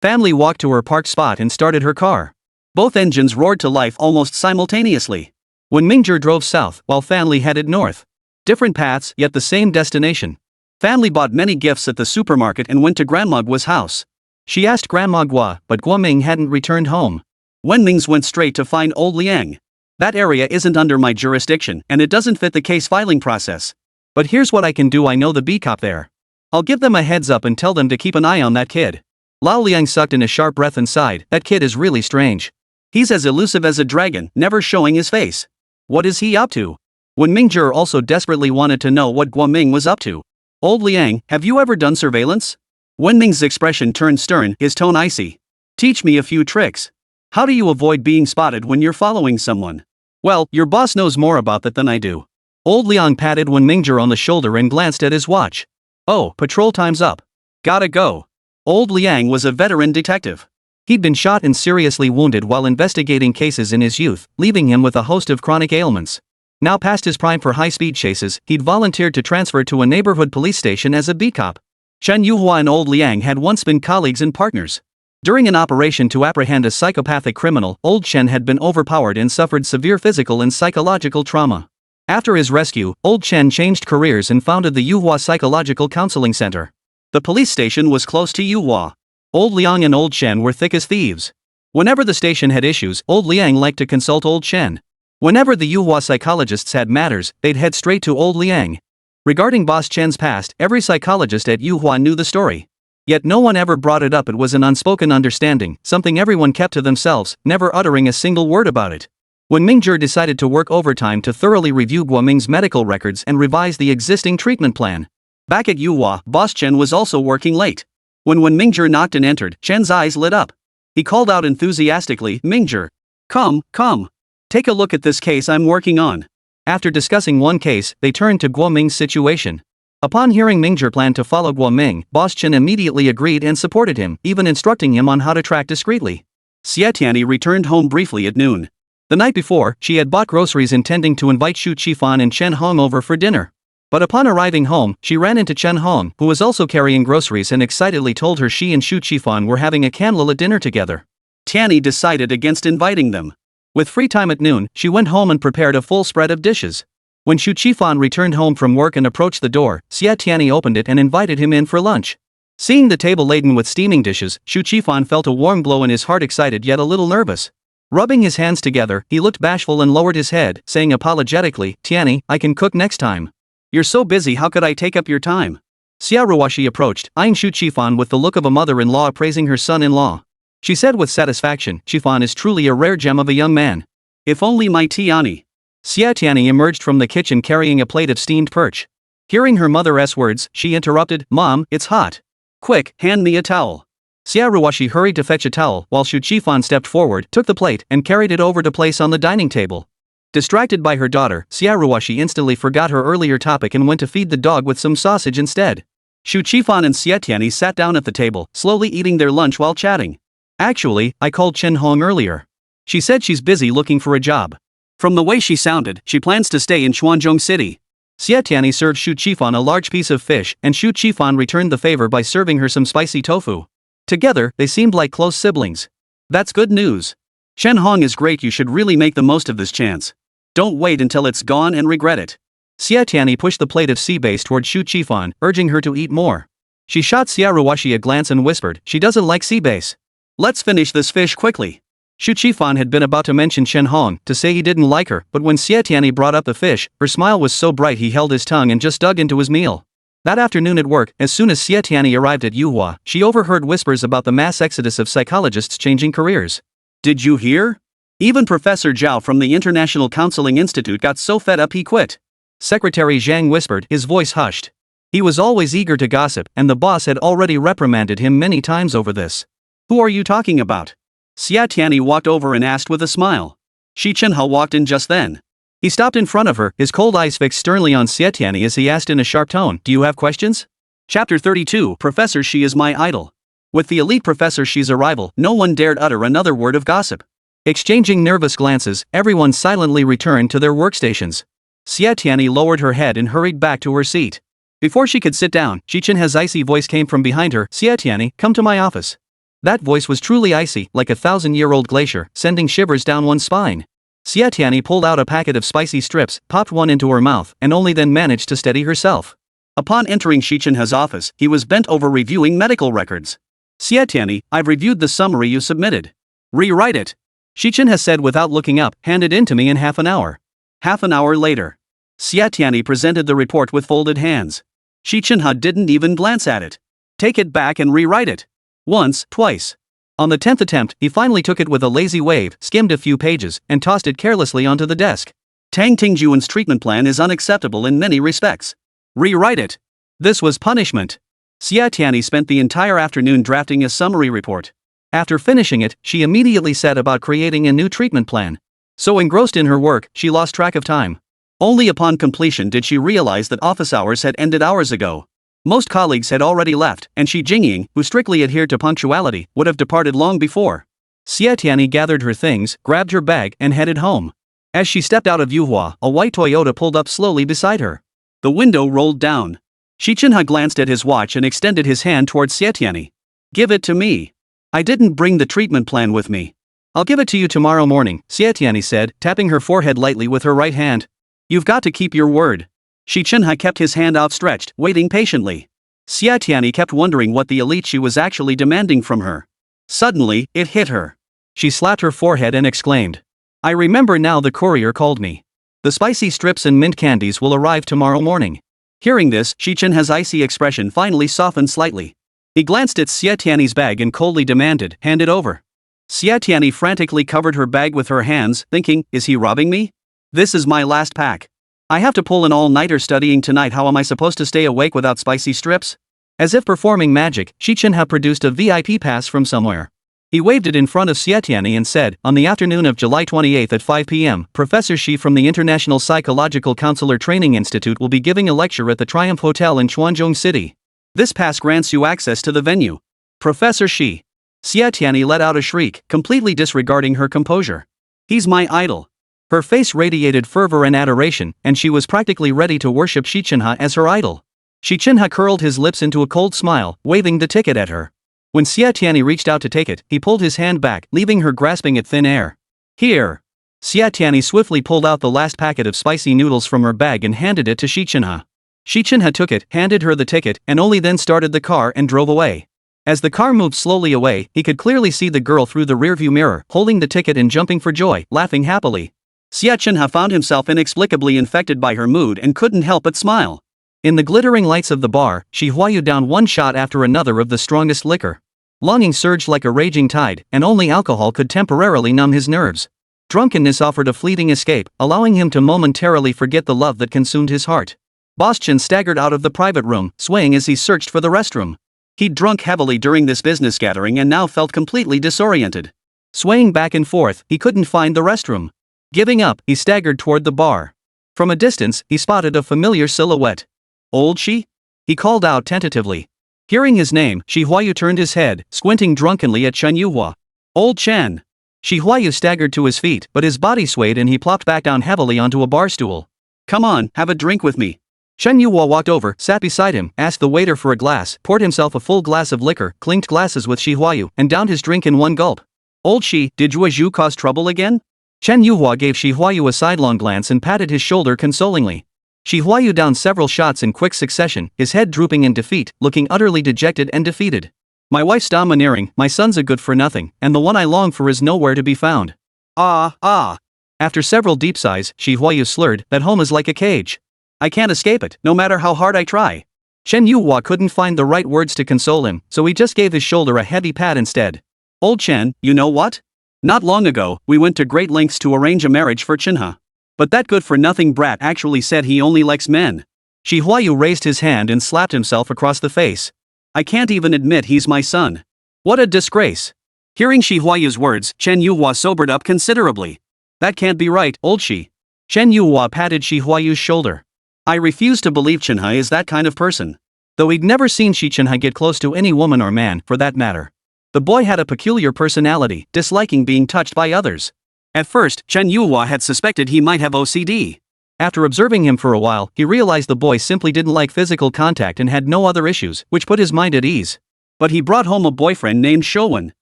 Fan Li walked to her parked spot and started her car. Both engines roared to life almost simultaneously. Wen Mingzhong drove south, while Fan Li headed north. Different paths, yet the same destination. Fan Li bought many gifts at the supermarket and went to Grandmagua's house. She asked Grandmagua, but Guoming hadn't returned home. Wenming's went straight to find old Liang. "That area isn't under my jurisdiction, and it doesn't fit the case filing process. But here's what I can do, I know the B-cop there. I'll give them a heads up and tell them to keep an eye on that kid." Lao Liang sucked in a sharp breath and sighed, "That kid is really strange. He's as elusive as a dragon, never showing his face. What is he up to?" Wen Mingzhong also desperately wanted to know what Guoming was up to. "Old Liang, have you ever done surveillance?" Wenming's expression turned stern, his tone icy. "Teach me a few tricks. How do you avoid being spotted when you're following someone?" "Well, your boss knows more about that than I do." Old Liang patted Wen Mingzhong on the shoulder and glanced at his watch. "Oh, patrol time's up. Gotta go." Old Liang was a veteran detective. He'd been shot and seriously wounded while investigating cases in his youth, leaving him with a host of chronic ailments. Now past his prime for high-speed chases, he'd volunteered to transfer to a neighborhood police station as a beat cop. Chen Yuhua and Old Liang had once been colleagues and partners. During an operation to apprehend a psychopathic criminal, Old Chen had been overpowered and suffered severe physical and psychological trauma. After his rescue, Old Chen changed careers and founded the Yuhua Psychological Counseling Center. The police station was close to Yuhua. Old Liang and Old Chen were thick as thieves. Whenever the station had issues, Old Liang liked to consult Old Chen. Whenever the Yuhua psychologists had matters, they'd head straight to Old Liang. Regarding Boss Chen's past, every psychologist at Yuhua knew the story. Yet no one ever brought it up. It was an unspoken understanding, something everyone kept to themselves, never uttering a single word about it. When Mingzhong decided to work overtime to thoroughly review Guoming's medical records and revise the existing treatment plan. Back at Yuhua, Boss Chen was also working late. When Mingzhong knocked and entered, Chen's eyes lit up. He called out enthusiastically, "Mingzhong! Come! Take a look at this case I'm working on." After discussing one case, they turned to Guoming's situation. Upon hearing Mingzhong planned to follow Guoming, Boss Chen immediately agreed and supported him, even instructing him on how to track discreetly. Xie Tianyi returned home briefly at noon. The night before, she had bought groceries intending to invite Xu Qifan and Chen Hong over for dinner. But upon arriving home, she ran into Chen Hong, who was also carrying groceries, and excitedly told her she and Xu Qifan were having a candlelit dinner together. Tianyi decided against inviting them. With free time at noon, she went home and prepared a full spread of dishes. When Xu Qifan returned home from work and approached the door, Xie Tianyi opened it and invited him in for lunch. Seeing the table laden with steaming dishes, Xu Qifan felt a warm glow in his heart, excited yet a little nervous. Rubbing his hands together, he looked bashful and lowered his head, saying apologetically, "Tianyi, I can cook next time. You're so busy, how could I take up your time?" Xia Ruoxi approached, eyeing Xu Qifan with the look of a mother-in-law praising her son-in-law. She said with satisfaction, "Qifan is truly a rare gem of a young man. If only my Tianyi." Xie Tianyi emerged from the kitchen carrying a plate of steamed perch. Hearing her mother's words, she interrupted, "Mom, it's hot. Quick, hand me a towel." Xia Ruoxi hurried to fetch a towel, while Xu Qifan stepped forward, took the plate, and carried it over to place on the dining table. Distracted by her daughter, Xia Ruoxi instantly forgot her earlier topic and went to feed the dog with some sausage instead. Xu Qifan and Xie Tianyi sat down at the table, slowly eating their lunch while chatting. "Actually, I called Chen Hong earlier. She said she's busy looking for a job. From the way she sounded, she plans to stay in Xuanzhong City." Xie Tianyi served Xu Qifan a large piece of fish, and Xu Qifan returned the favor by serving her some spicy tofu. Together, they seemed like close siblings. "That's good news. Chen Hong is great, you should really make the most of this chance. Don't wait until it's gone and regret it." Xie Tianyi pushed the plate of sea bass toward Xu Qifan, urging her to eat more. She shot Xia Ruoxi a glance and whispered, "She doesn't like sea bass. Let's finish this fish quickly." Xu Qifan had been about to mention Chen Hong, to say he didn't like her, but when Xie Tianyi brought up the fish, her smile was so bright he held his tongue and just dug into his meal. That afternoon at work, as soon as Xie Tianyi arrived at Yuhua, she overheard whispers about the mass exodus of psychologists changing careers. "Did you hear? Even Professor Zhao from the International Counseling Institute got so fed up he quit." Secretary Zhang whispered, his voice hushed. He was always eager to gossip, and the boss had already reprimanded him many times over this. "Who are you talking about?" Xie Tianyi walked over and asked with a smile. Xi Chenhe walked in just then. He stopped in front of her, his cold eyes fixed sternly on Xie Tianyi as he asked in a sharp tone, "Do you have questions?" Chapter 32, Professor Xi is my idol. With the elite Professor Xi's arrival, no one dared utter another word of gossip. Exchanging nervous glances, everyone silently returned to their workstations. Xie Tianyi lowered her head and hurried back to her seat. Before she could sit down, Xi Chenhe's icy voice came from behind her, "Xie Tianyi, come to my office." That voice was truly icy, like a 1,000-year-old glacier, sending shivers down one's spine. Xie Tianyi pulled out a packet of spicy strips, popped one into her mouth, and only then managed to steady herself. Upon entering Xi Chenhe's office, he was bent over reviewing medical records. "Xie Tianyi, I've reviewed the summary you submitted. Rewrite it," Xi Chenhe said without looking up, "hand it in to me in half an hour." Half an hour later. Xie Tianyi presented the report with folded hands. Xi Chenhe didn't even glance at it. "Take it back and rewrite it. Once, twice." On the 10th attempt, he finally took it with a lazy wave, skimmed a few pages, and tossed it carelessly onto the desk. "Tang Tingjuan's treatment plan is unacceptable in many respects. Rewrite it." This was punishment. Xie Tianyi spent the entire afternoon drafting a summary report. After finishing it, she immediately set about creating a new treatment plan. So engrossed in her work, she lost track of time. Only upon completion did she realize that office hours had ended hours ago. Most colleagues had already left, and Xi Jingying, who strictly adhered to punctuality, would have departed long before. Xie Tianyi gathered her things, grabbed her bag, and headed home. As she stepped out of Yuhua, a white Toyota pulled up slowly beside her. The window rolled down. Xi Chenhe glanced at his watch and extended his hand towards Xie Tianyi. "Give it to me. I didn't bring the treatment plan with me." "I'll give it to you tomorrow morning," Xie Tianyi said, tapping her forehead lightly with her right hand. "You've got to keep your word." Xi Chenhe kept his hand outstretched, waiting patiently. Xie Tianyi kept wondering what the elite she was actually demanding from her. Suddenly, it hit her. She slapped her forehead and exclaimed, "I remember now, the courier called me. The spicy strips and mint candies will arrive tomorrow morning." Hearing this, Xi Chenhe's icy expression finally softened slightly. He glanced at Xie Tianyi's bag and coldly demanded, "Hand it over." Xie Tianyi frantically covered her bag with her hands, thinking, "Is he robbing me? This is my last pack. I have to pull an all-nighter studying tonight. How am I supposed to stay awake without spicy strips?" As if performing magic, Xi Chenhe produced a VIP pass from somewhere. He waved it in front of Xie Tianyi and said, "On the afternoon of July 28 at 5 p.m., Professor Xi from the International Psychological Counselor Training Institute will be giving a lecture at the Triumph Hotel in Chuanzhong City. This pass grants you access to the venue." "Professor Xi." Xie Tianyi let out a shriek, completely disregarding her composure. "He's my idol." Her face radiated fervor and adoration, and she was practically ready to worship Xi Chenhe as her idol. Xi Chenhe curled his lips into a cold smile, waving the ticket at her. When Xie Tianyi reached out to take it, he pulled his hand back, leaving her grasping at thin air. "Here." Xie Tianyi swiftly pulled out the last packet of spicy noodles from her bag and handed it to Xi Chenhe. Xi Chenhe took it, handed her the ticket, and only then started the car and drove away. As the car moved slowly away, he could clearly see the girl through the rearview mirror, holding the ticket and jumping for joy, laughing happily. Xie Chenhe found himself inexplicably infected by her mood and couldn't help but smile. In the glittering lights of the bar, she Huayu down one shot after another of the strongest liquor. Longing surged like a raging tide, and only alcohol could temporarily numb his nerves. Drunkenness offered a fleeting escape, allowing him to momentarily forget the love that consumed his heart. Boss Chen staggered out of the private room, swaying as he searched for the restroom. He'd drunk heavily during this business gathering and now felt completely disoriented. Swaying back and forth, he couldn't find the restroom. Giving up, he staggered toward the bar. From a distance, he spotted a familiar silhouette. "Old Xi?" he called out tentatively. Hearing his name, Xi Huayu turned his head, squinting drunkenly at Chen Yuhua. "Old Chen." Xi Huayu staggered to his feet, but his body swayed and he plopped back down heavily onto a bar stool. "Come on, have a drink with me." Chen Yuhua walked over, sat beside him, asked the waiter for a glass, poured himself a full glass of liquor, clinked glasses with Xi Huayu, and downed his drink in one gulp. "Old Xi, did Huayu cause trouble again?" Chen Yuhua gave Xi Huayu a sidelong glance and patted his shoulder consolingly. Xi Huayu downed several shots in quick succession, his head drooping in defeat, looking utterly dejected and defeated. "My wife's domineering, my son's a good for nothing, and the one I long for is nowhere to be found." Ah. After several deep sighs, Xi Huayu slurred, "That home is like a cage. I can't escape it, no matter how hard I try." Chen Yuhua couldn't find the right words to console him, so he just gave his shoulder a heavy pat instead. "Old Chen, you know what? Not long ago, we went to great lengths to arrange a marriage for Chenhe. But that good-for-nothing brat actually said he only likes men." Xi Huayu raised his hand and slapped himself across the face. "I can't even admit he's my son. What a disgrace." Hearing Xi Huayu's words, Chen Yuhua sobered up considerably. "That can't be right, old Xi." Chen Yuhua patted Xi Huayu's shoulder. "I refuse to believe Chenhe is that kind of person." Though he'd never seen Xi Chenhe get close to any woman or man, for that matter. The boy had a peculiar personality, disliking being touched by others. At first, Chen Yuhua had suspected he might have OCD. After observing him for a while, he realized the boy simply didn't like physical contact and had no other issues, which put his mind at ease. But he brought home a boyfriend named Shouwen.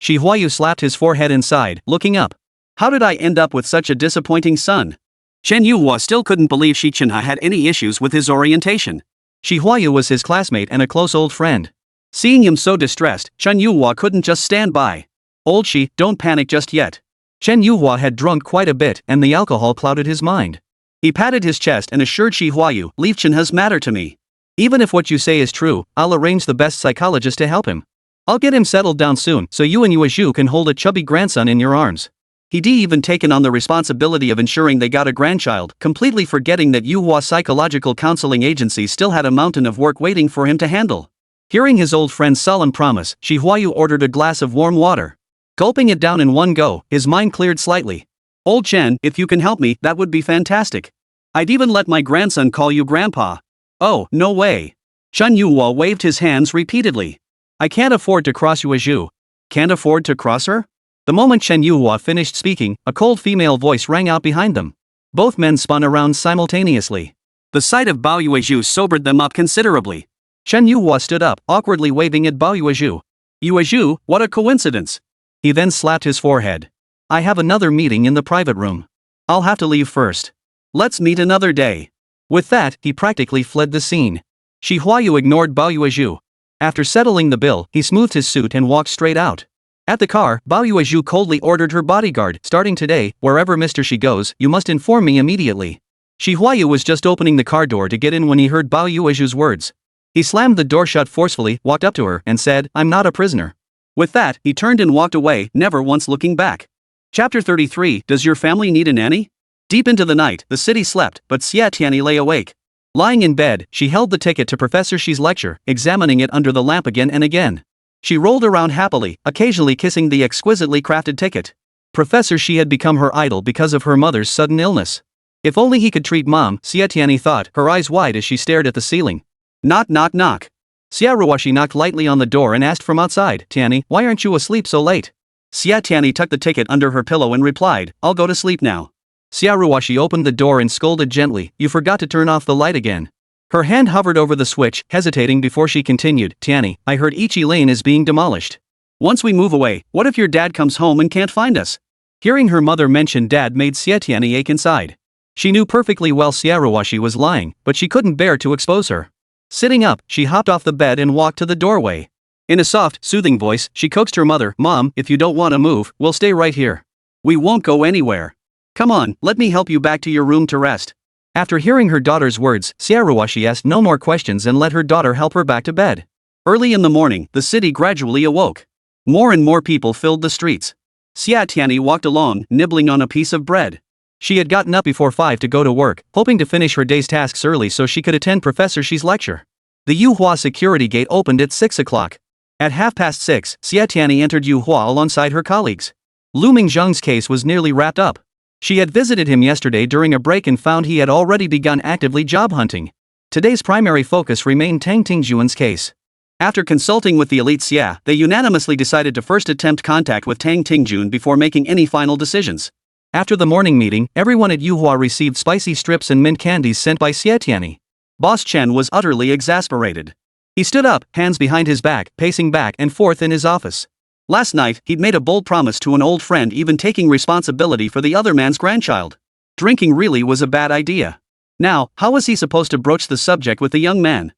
Xi Huayu slapped his forehead and sighed, looking up. "How did I end up with such a disappointing son?" Chen Yuhua still couldn't believe Xi Chenhe had any issues with his orientation. Xi Huayu was his classmate and a close old friend. Seeing him so distressed, Chen Yuhua couldn't just stand by. "Old Xi, don't panic just yet." Chen Yuhua had drunk quite a bit, and the alcohol clouded his mind. He patted his chest and assured Xi Huayu, "Leave Chenhe's matter to me. Even if what you say is true, I'll arrange the best psychologist to help him. I'll get him settled down soon, so you and Yuhua can hold a chubby grandson in your arms." He'd even taken on the responsibility of ensuring they got a grandchild, completely forgetting that Yuhua Psychological Counseling Agency still had a mountain of work waiting for him to handle. Hearing his old friend's solemn promise, Xi Huayu ordered a glass of warm water. Gulping it down in one go, his mind cleared slightly. "Old Chen, if you can help me, that would be fantastic. I'd even let my grandson call you Grandpa." "Oh, no way. Yuhua waved his hands repeatedly. I can't afford to cross Yuhua. Can't afford to cross her? The moment Yuhua finished speaking, a cold female voice rang out behind them. Both men spun around simultaneously. The sight of Bao Yuezhu sobered them up considerably. Yuhua stood up, awkwardly waving at Bao Yuezhu. Yuezhu, what a coincidence! He then slapped his forehead. I have another meeting in the private room. I'll have to leave first. Let's meet another day. With that, he practically fled the scene. Huayu ignored Bao Yuezhu. After settling the bill, he smoothed his suit and walked straight out. At the car, Bao Yuezhu coldly ordered her bodyguard, starting today, wherever Mr. Xi goes, you must inform me immediately. Huayu was just opening the car door to get in when he heard Bao Yuezhu's words. He slammed the door shut forcefully, walked up to her, and said, I'm not a prisoner. With that, he turned and walked away, never once looking back. Chapter 33, Does your family need a nanny? Deep into the night, the city slept, but Xie Tianyi lay awake. Lying in bed, she held the ticket to Professor Xi's lecture, examining it under the lamp again and again. She rolled around happily, occasionally kissing the exquisitely crafted ticket. Professor Xi had become her idol because of her mother's sudden illness. If only he could treat Mom, Xie Tianyi thought, her eyes wide as she stared at the ceiling. Knock knock knock. Xie knocked lightly on the door and asked from outside, Tianyi, why aren't you asleep so late? Xie Tianyi tucked the ticket under her pillow and replied, I'll go to sleep now. Xie opened the door and scolded gently, you forgot to turn off the light again. Her hand hovered over the switch, hesitating before she continued, Tianyi, I heard Ichi Lane is being demolished. Once we move away, what if your dad comes home and can't find us? Hearing her mother mention dad made Xie Tianyi ache inside. She knew perfectly well Xie was lying, but she couldn't bear to expose her. Sitting up, she hopped off the bed and walked to the doorway. In a soft, soothing voice, she coaxed her mother, Mom, if you don't want to move, we'll stay right here. We won't go anywhere. Come on, let me help you back to your room to rest. After hearing her daughter's words, Xie asked no more questions and let her daughter help her back to bed. Early in the morning, the city gradually awoke. More and more people filled the streets. Xie Tianyi walked along, nibbling on a piece of bread. She had gotten up before 5 to go to work, hoping to finish her day's tasks early so she could attend Professor Xi's lecture. The Yuhua security gate opened at 6 o'clock. At 6:30, Xie Tianyi entered Yuhua alongside her colleagues. Liu Mingzhong's case was nearly wrapped up. She had visited him yesterday during a break and found he had already begun actively job hunting. Today's primary focus remained Tang Tingjuan's case. After consulting with the elite Xia, they unanimously decided to first attempt contact with Tang Tingjuan before making any final decisions. After the morning meeting, everyone at Yuhua received spicy strips and mint candies sent by Xie Tianyi. Boss Chen was utterly exasperated. He stood up, hands behind his back, pacing back and forth in his office. Last night, he'd made a bold promise to an old friend, even taking responsibility for the other man's grandchild. Drinking really was a bad idea. Now, how was he supposed to broach the subject with the young man?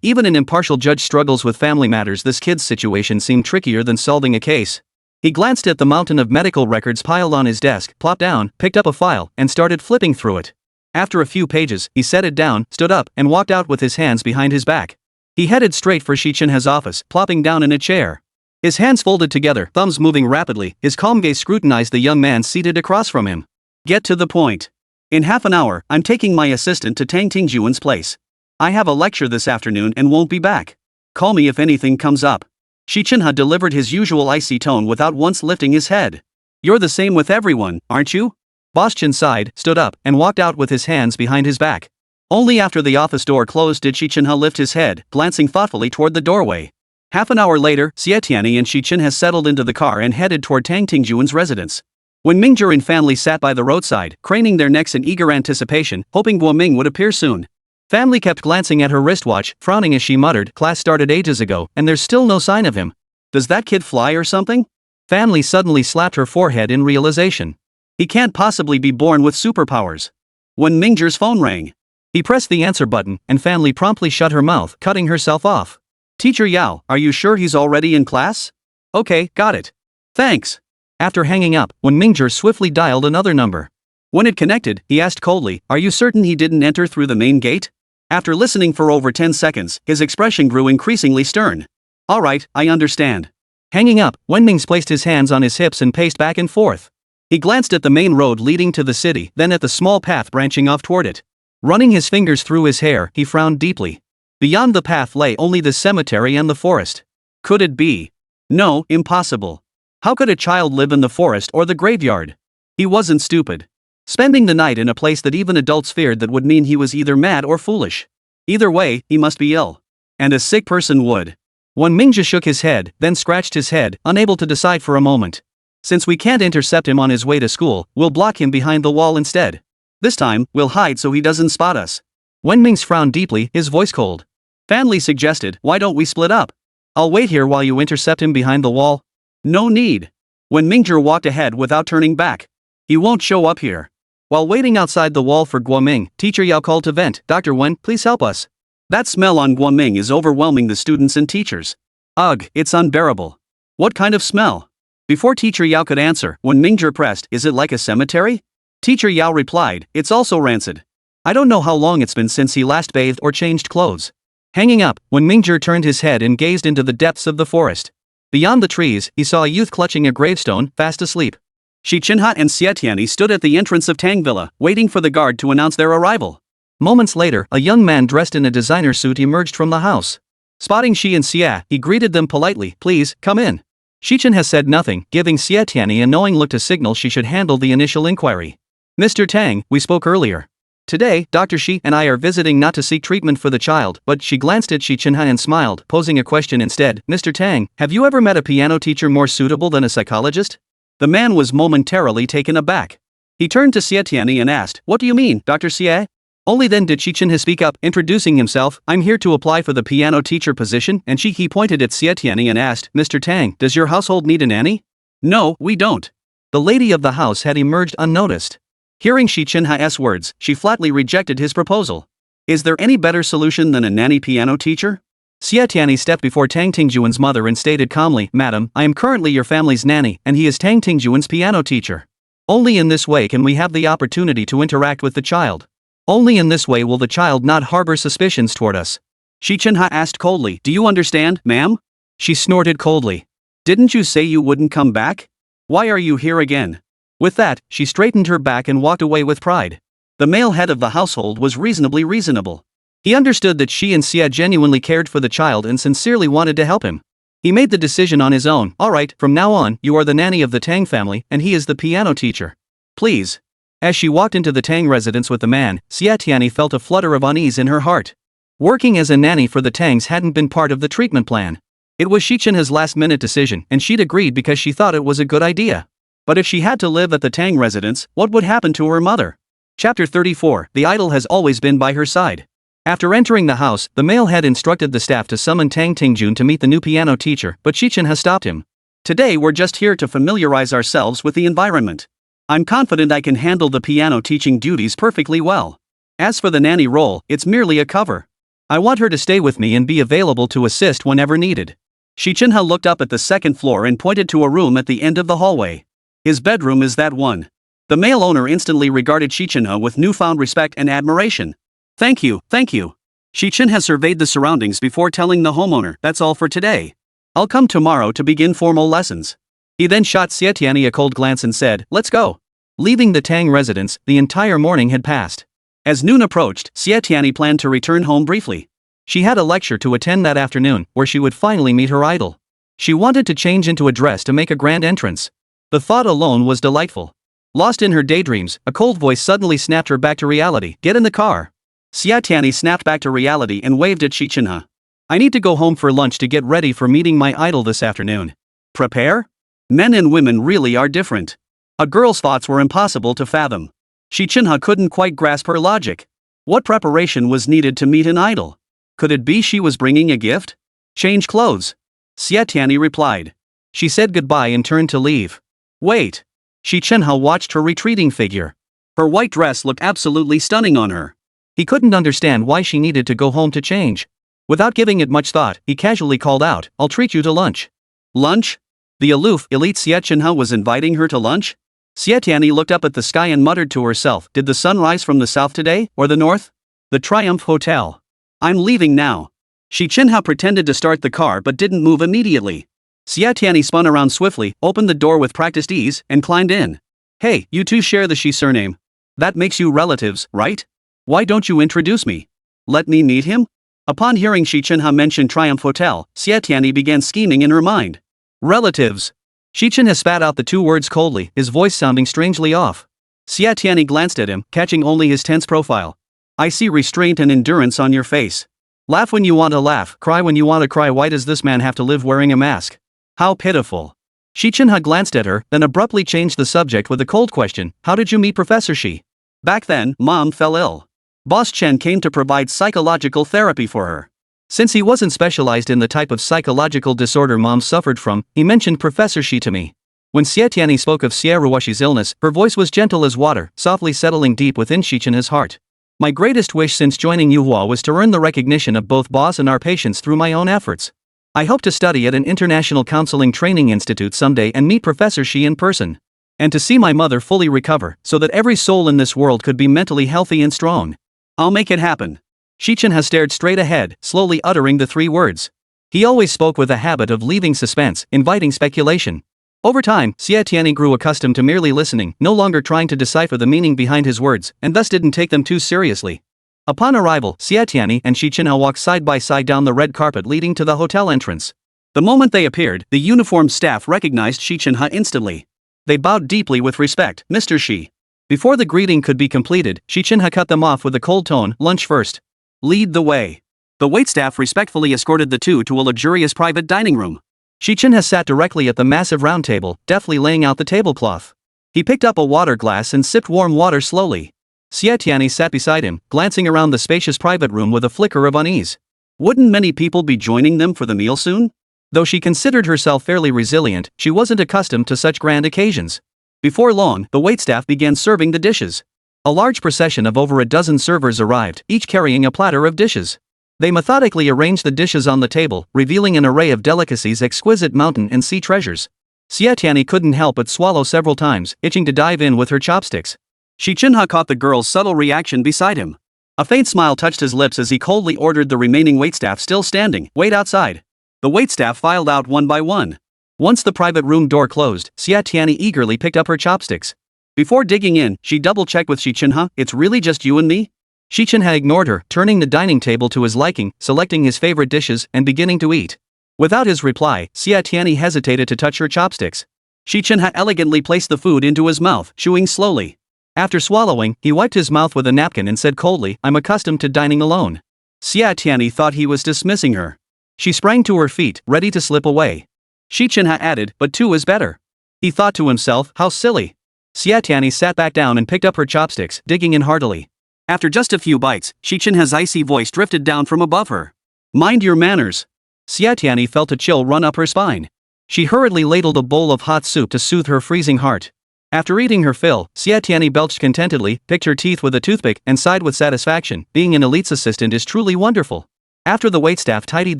Even an impartial judge struggles with family matters. This kid's situation seemed trickier than solving a case. He glanced at the mountain of medical records piled on his desk, plopped down, picked up a file, and started flipping through it. After a few pages, he set it down, stood up, and walked out with his hands behind his back. He headed straight for Xi Chenhe's office, plopping down in a chair. His hands folded together, thumbs moving rapidly, his calm gaze scrutinized the young man seated across from him. Get to the point. In half an hour, I'm taking my assistant to Tang Tingjuan's place. I have a lecture this afternoon and won't be back. Call me if anything comes up. Xi Chenhe delivered his usual icy tone without once lifting his head. You're the same with everyone, aren't you? Boss Chen sighed, stood up, and walked out with his hands behind his back. Only after the office door closed did Xi Chenhe lift his head, glancing thoughtfully toward the doorway. Half an hour later, Xie Tianyi and Xi Chenhe settled into the car and headed toward Tang Tingjuan's residence. When Mingzhong and family sat by the roadside, craning their necks in eager anticipation, hoping Guoming would appear soon. Family kept glancing at her wristwatch, frowning as she muttered, class started ages ago, and there's still no sign of him. Does that kid fly or something? Family suddenly slapped her forehead in realization. He can't possibly be born with superpowers. When Mingzhong's phone rang, he pressed the answer button, and family promptly shut her mouth, cutting herself off. Teacher Yao, are you sure he's already in class? Okay, got it. Thanks. After hanging up, when Mingzhong swiftly dialed another number. When it connected, he asked coldly, are you certain he didn't enter through the main gate? After listening for over 10 seconds, his expression grew increasingly stern. Alright, I understand. Hanging up, Wenming placed his hands on his hips and paced back and forth. He glanced at the main road leading to the city, then at the small path branching off toward it. Running his fingers through his hair, he frowned deeply. Beyond the path lay only the cemetery and the forest. Could it be? No, impossible. How could a child live in the forest or the graveyard? He wasn't stupid. Spending the night in a place that even adults feared that would mean he was either mad or foolish. Either way, he must be ill. And a sick person would. Wen Mingzhong shook his head, then scratched his head, unable to decide for a moment. Since we can't intercept him on his way to school, we'll block him behind the wall instead. This time, we'll hide so he doesn't spot us. Wen Ming's frowned deeply, his voice cold. Fan Li suggested, why don't we split up? I'll wait here while you intercept him behind the wall. No need. Wen Mingzhong walked ahead without turning back. He won't show up here. While waiting outside the wall for Guoming, teacher Yao called to vent, Dr. Wen, please help us. That smell on Guoming is overwhelming the students and teachers. Ugh, it's unbearable. What kind of smell? Before teacher Yao could answer, Wen Mingzhong pressed, is it like a cemetery? Teacher Yao replied, it's also rancid. I don't know how long it's been since he last bathed or changed clothes. Hanging up, Wen Mingzhong turned his head and gazed into the depths of the forest. Beyond the trees, he saw a youth clutching a gravestone, fast asleep. Xi Chenhe and Xie Tianyi stood at the entrance of Tang Villa, waiting for the guard to announce their arrival. Moments later, a young man dressed in a designer suit emerged from the house. Spotting Xi and Xie, he greeted them politely, please, come in. Xi Chenhe said nothing, giving Xie Tianyi a knowing look to signal she should handle the initial inquiry. Mr. Tang, we spoke earlier. Today, Dr. Xi and I are visiting not to seek treatment for the child, but she glanced at Xi Chenhe and smiled, posing a question instead. Mr. Tang, have you ever met a piano teacher more suitable than a psychologist? The man was momentarily taken aback. He turned to Xie Tianyi and asked, what do you mean, Dr. Xie? Only then did Xi Chenhe speak up, introducing himself, I'm here to apply for the piano teacher position, and he pointed at Xie Tianyi and asked, Mr. Tang, does your household need a nanny? No, we don't. The lady of the house had emerged unnoticed. Hearing Xi Chenhe's words, she flatly rejected his proposal. Is there any better solution than a nanny piano teacher? Xie Tianyi stepped before Tang Tingjuan's mother and stated calmly, Madam, I am currently your family's nanny, and he is Tang Tingjuan's piano teacher. Only in this way can we have the opportunity to interact with the child. Only in this way will the child not harbor suspicions toward us. Xi Chenhe asked coldly, do you understand, ma'am? She snorted coldly. Didn't you say you wouldn't come back? Why are you here again? With that, she straightened her back and walked away with pride. The male head of the household was reasonably reasonable. He understood that Xi and Xie genuinely cared for the child and sincerely wanted to help him. He made the decision on his own, alright, from now on, you are the nanny of the Tang family, and he is the piano teacher. Please. As she walked into the Tang residence with the man, Xie Tianyi felt a flutter of unease in her heart. Working as a nanny for the Tangs hadn't been part of the treatment plan. It was Xi Chenhe's last-minute decision, and she'd agreed because she thought it was a good idea. But if she had to live at the Tang residence, what would happen to her mother? Chapter 34, the idol has always been by her side. After entering the house, the male had instructed the staff to summon Tang Tingjun to meet the new piano teacher, but Xi Chenhe stopped him. Today we're just here to familiarize ourselves with the environment. I'm confident I can handle the piano teaching duties perfectly well. As for the nanny role, it's merely a cover. I want her to stay with me and be available to assist whenever needed. Xi Chenhe looked up at the second floor and pointed to a room at the end of the hallway. His bedroom is that one. The male owner instantly regarded Xi Chenhe with newfound respect and admiration. Thank you, thank you. Xi Chenhe surveyed the surroundings before telling the homeowner, that's all for today. I'll come tomorrow to begin formal lessons. He then shot Xie Tianyi a cold glance and said, let's go. Leaving the Tang residence, the entire morning had passed. As noon approached, Xie Tianyi planned to return home briefly. She had a lecture to attend that afternoon, where she would finally meet her idol. She wanted to change into a dress to make a grand entrance. The thought alone was delightful. Lost in her daydreams, a cold voice suddenly snapped her back to reality. Get in the car. Xie Tianyi snapped back to reality and waved at Xi Chenhe. I need to go home for lunch to get ready for meeting my idol this afternoon. Prepare? Men and women really are different. A girl's thoughts were impossible to fathom. Xi Chenhe couldn't quite grasp her logic. What preparation was needed to meet an idol? Could it be she was bringing a gift? Change clothes. Xie Tianyi replied. She said goodbye and turned to leave. Wait. Xi Chenhe watched her retreating figure. Her white dress looked absolutely stunning on her. He couldn't understand why she needed to go home to change. Without giving it much thought, he casually called out, I'll treat you to lunch. Lunch? The aloof, elite Xie Chenhe was inviting her to lunch? Xie Tianyi looked up at the sky and muttered to herself, did the sun rise from the south today, or the north? The Triumph Hotel. I'm leaving now. Xi Chenhe pretended to start the car but didn't move immediately. Xie Tianyi spun around swiftly, opened the door with practiced ease, and climbed in. Hey, you two share the Xi surname. That makes you relatives, right? Why don't you introduce me? Let me meet him? Upon hearing Xi Chenhe mention Triumph Hotel, Xie Tianyi began scheming in her mind. Relatives. Xi Chenhe spat out the two words coldly, his voice sounding strangely off. Xie Tianyi glanced at him, catching only his tense profile. I see restraint and endurance on your face. Laugh when you want to laugh, cry when you want to cry. Why does this man have to live wearing a mask? How pitiful. Xi Chenhe glanced at her, then abruptly changed the subject with a cold question. How did you meet Professor Xi? Back then, Mom fell ill. Boss Chen came to provide psychological therapy for her. Since he wasn't specialized in the type of psychological disorder Mom suffered from, he mentioned Professor Xi to me. When Xie Tianyi spoke of Xie Ruoxi's illness, her voice was gentle as water, softly settling deep within Xi Chenhe's heart. My greatest wish since joining Yuhua was to earn the recognition of both boss and our patients through my own efforts. I hope to study at an international counseling training institute someday and meet Professor Xi in person. And to see my mother fully recover, so that every soul in this world could be mentally healthy and strong. I'll make it happen. Xi Chenhe stared straight ahead, slowly uttering the 3 words. He always spoke with a habit of leaving suspense, inviting speculation. Over time, Xie Tianyi grew accustomed to merely listening, no longer trying to decipher the meaning behind his words, and thus didn't take them too seriously. Upon arrival, Xie Tianyi and Xi Chenhe walked side by side down the red carpet leading to the hotel entrance. The moment they appeared, the uniformed staff recognized Xi Chenhe instantly. They bowed deeply with respect. Mr. Xi. Before the greeting could be completed, Xi Chenhe cut them off with a cold tone. Lunch first. Lead the way. The waitstaff respectfully escorted the two to a luxurious private dining room. Xi Chenhe sat directly at the massive round table, deftly laying out the tablecloth. He picked up a water glass and sipped warm water slowly. Xie Tianyi sat beside him, glancing around the spacious private room with a flicker of unease. Wouldn't many people be joining them for the meal soon? Though she considered herself fairly resilient, she wasn't accustomed to such grand occasions. Before long, the waitstaff began serving the dishes. A large procession of over a dozen servers arrived, each carrying a platter of dishes. They methodically arranged the dishes on the table, revealing an array of delicacies, exquisite mountain and sea treasures. Xie Tianyi couldn't help but swallow several times, itching to dive in with her chopsticks. Xi Chenhe caught the girl's subtle reaction beside him. A faint smile touched his lips as he coldly ordered the remaining waitstaff still standing, "Wait outside." The waitstaff filed out one by one. Once the private room door closed, Xie Tianyi eagerly picked up her chopsticks. Before digging in, she double-checked with Xi Chenhe. "It's really just you and me?" Xi Chenhe ignored her, turning the dining table to his liking, selecting his favorite dishes, and beginning to eat. Without his reply, Xie Tianyi hesitated to touch her chopsticks. Xi Chenhe elegantly placed the food into his mouth, chewing slowly. After swallowing, he wiped his mouth with a napkin and said coldly, "I'm accustomed to dining alone." Xie Tianyi thought he was dismissing her. She sprang to her feet, ready to slip away. Xi Chenhe added, "But 2 is better." He thought to himself, how silly. Xie Tianyi sat back down and picked up her chopsticks, digging in heartily. After just a few bites, Xi Chenhe's icy voice drifted down from above her. "Mind your manners." Xie Tianyi felt a chill run up her spine. She hurriedly ladled a bowl of hot soup to soothe her freezing heart. After eating her fill, Xie Tianyi belched contentedly, picked her teeth with a toothpick, and sighed with satisfaction. Being an elite's assistant is truly wonderful. After the waitstaff tidied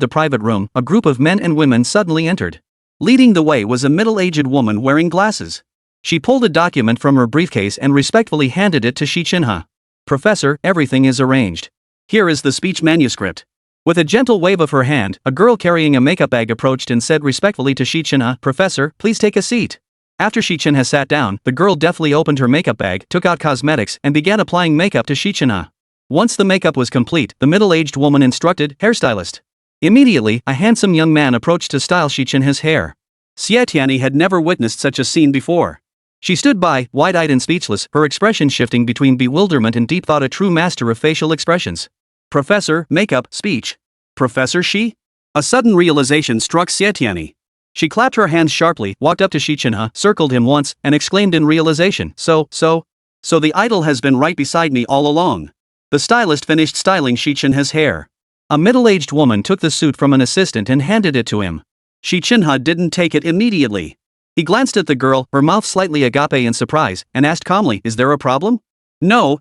the private room, a group of men and women suddenly entered. Leading the way was a middle-aged woman wearing glasses. She pulled a document from her briefcase and respectfully handed it to Xi Chenhe. "Professor, everything is arranged. Here is the speech manuscript." With a gentle wave of her hand, a girl carrying a makeup bag approached and said respectfully to Xi Chenhe, "Professor, please take a seat." After Xi Chenhe sat down, the girl deftly opened her makeup bag, took out cosmetics, and began applying makeup to Xi Chenhe. Once the makeup was complete, the middle-aged woman instructed, "Hairstylist." Immediately, a handsome young man approached to style Xi Chenhe's hair. Xie Tianyi had never witnessed such a scene before. She stood by, wide-eyed and speechless, her expression shifting between bewilderment and deep thought, a true master of facial expressions. "Professor, makeup, speech. Professor Xi?" A sudden realization struck Xie Tianyi. She clapped her hands sharply, walked up to Xi Chenhe, circled him once, and exclaimed in realization, So the idol has been right beside me all along." The stylist finished styling Xi Chenhe's hair. A middle-aged woman took the suit from an assistant and handed it to him. Xi Chenhe didn't take it immediately. He glanced at the girl, her mouth slightly agape in surprise, and asked calmly, "Is there a problem?" No.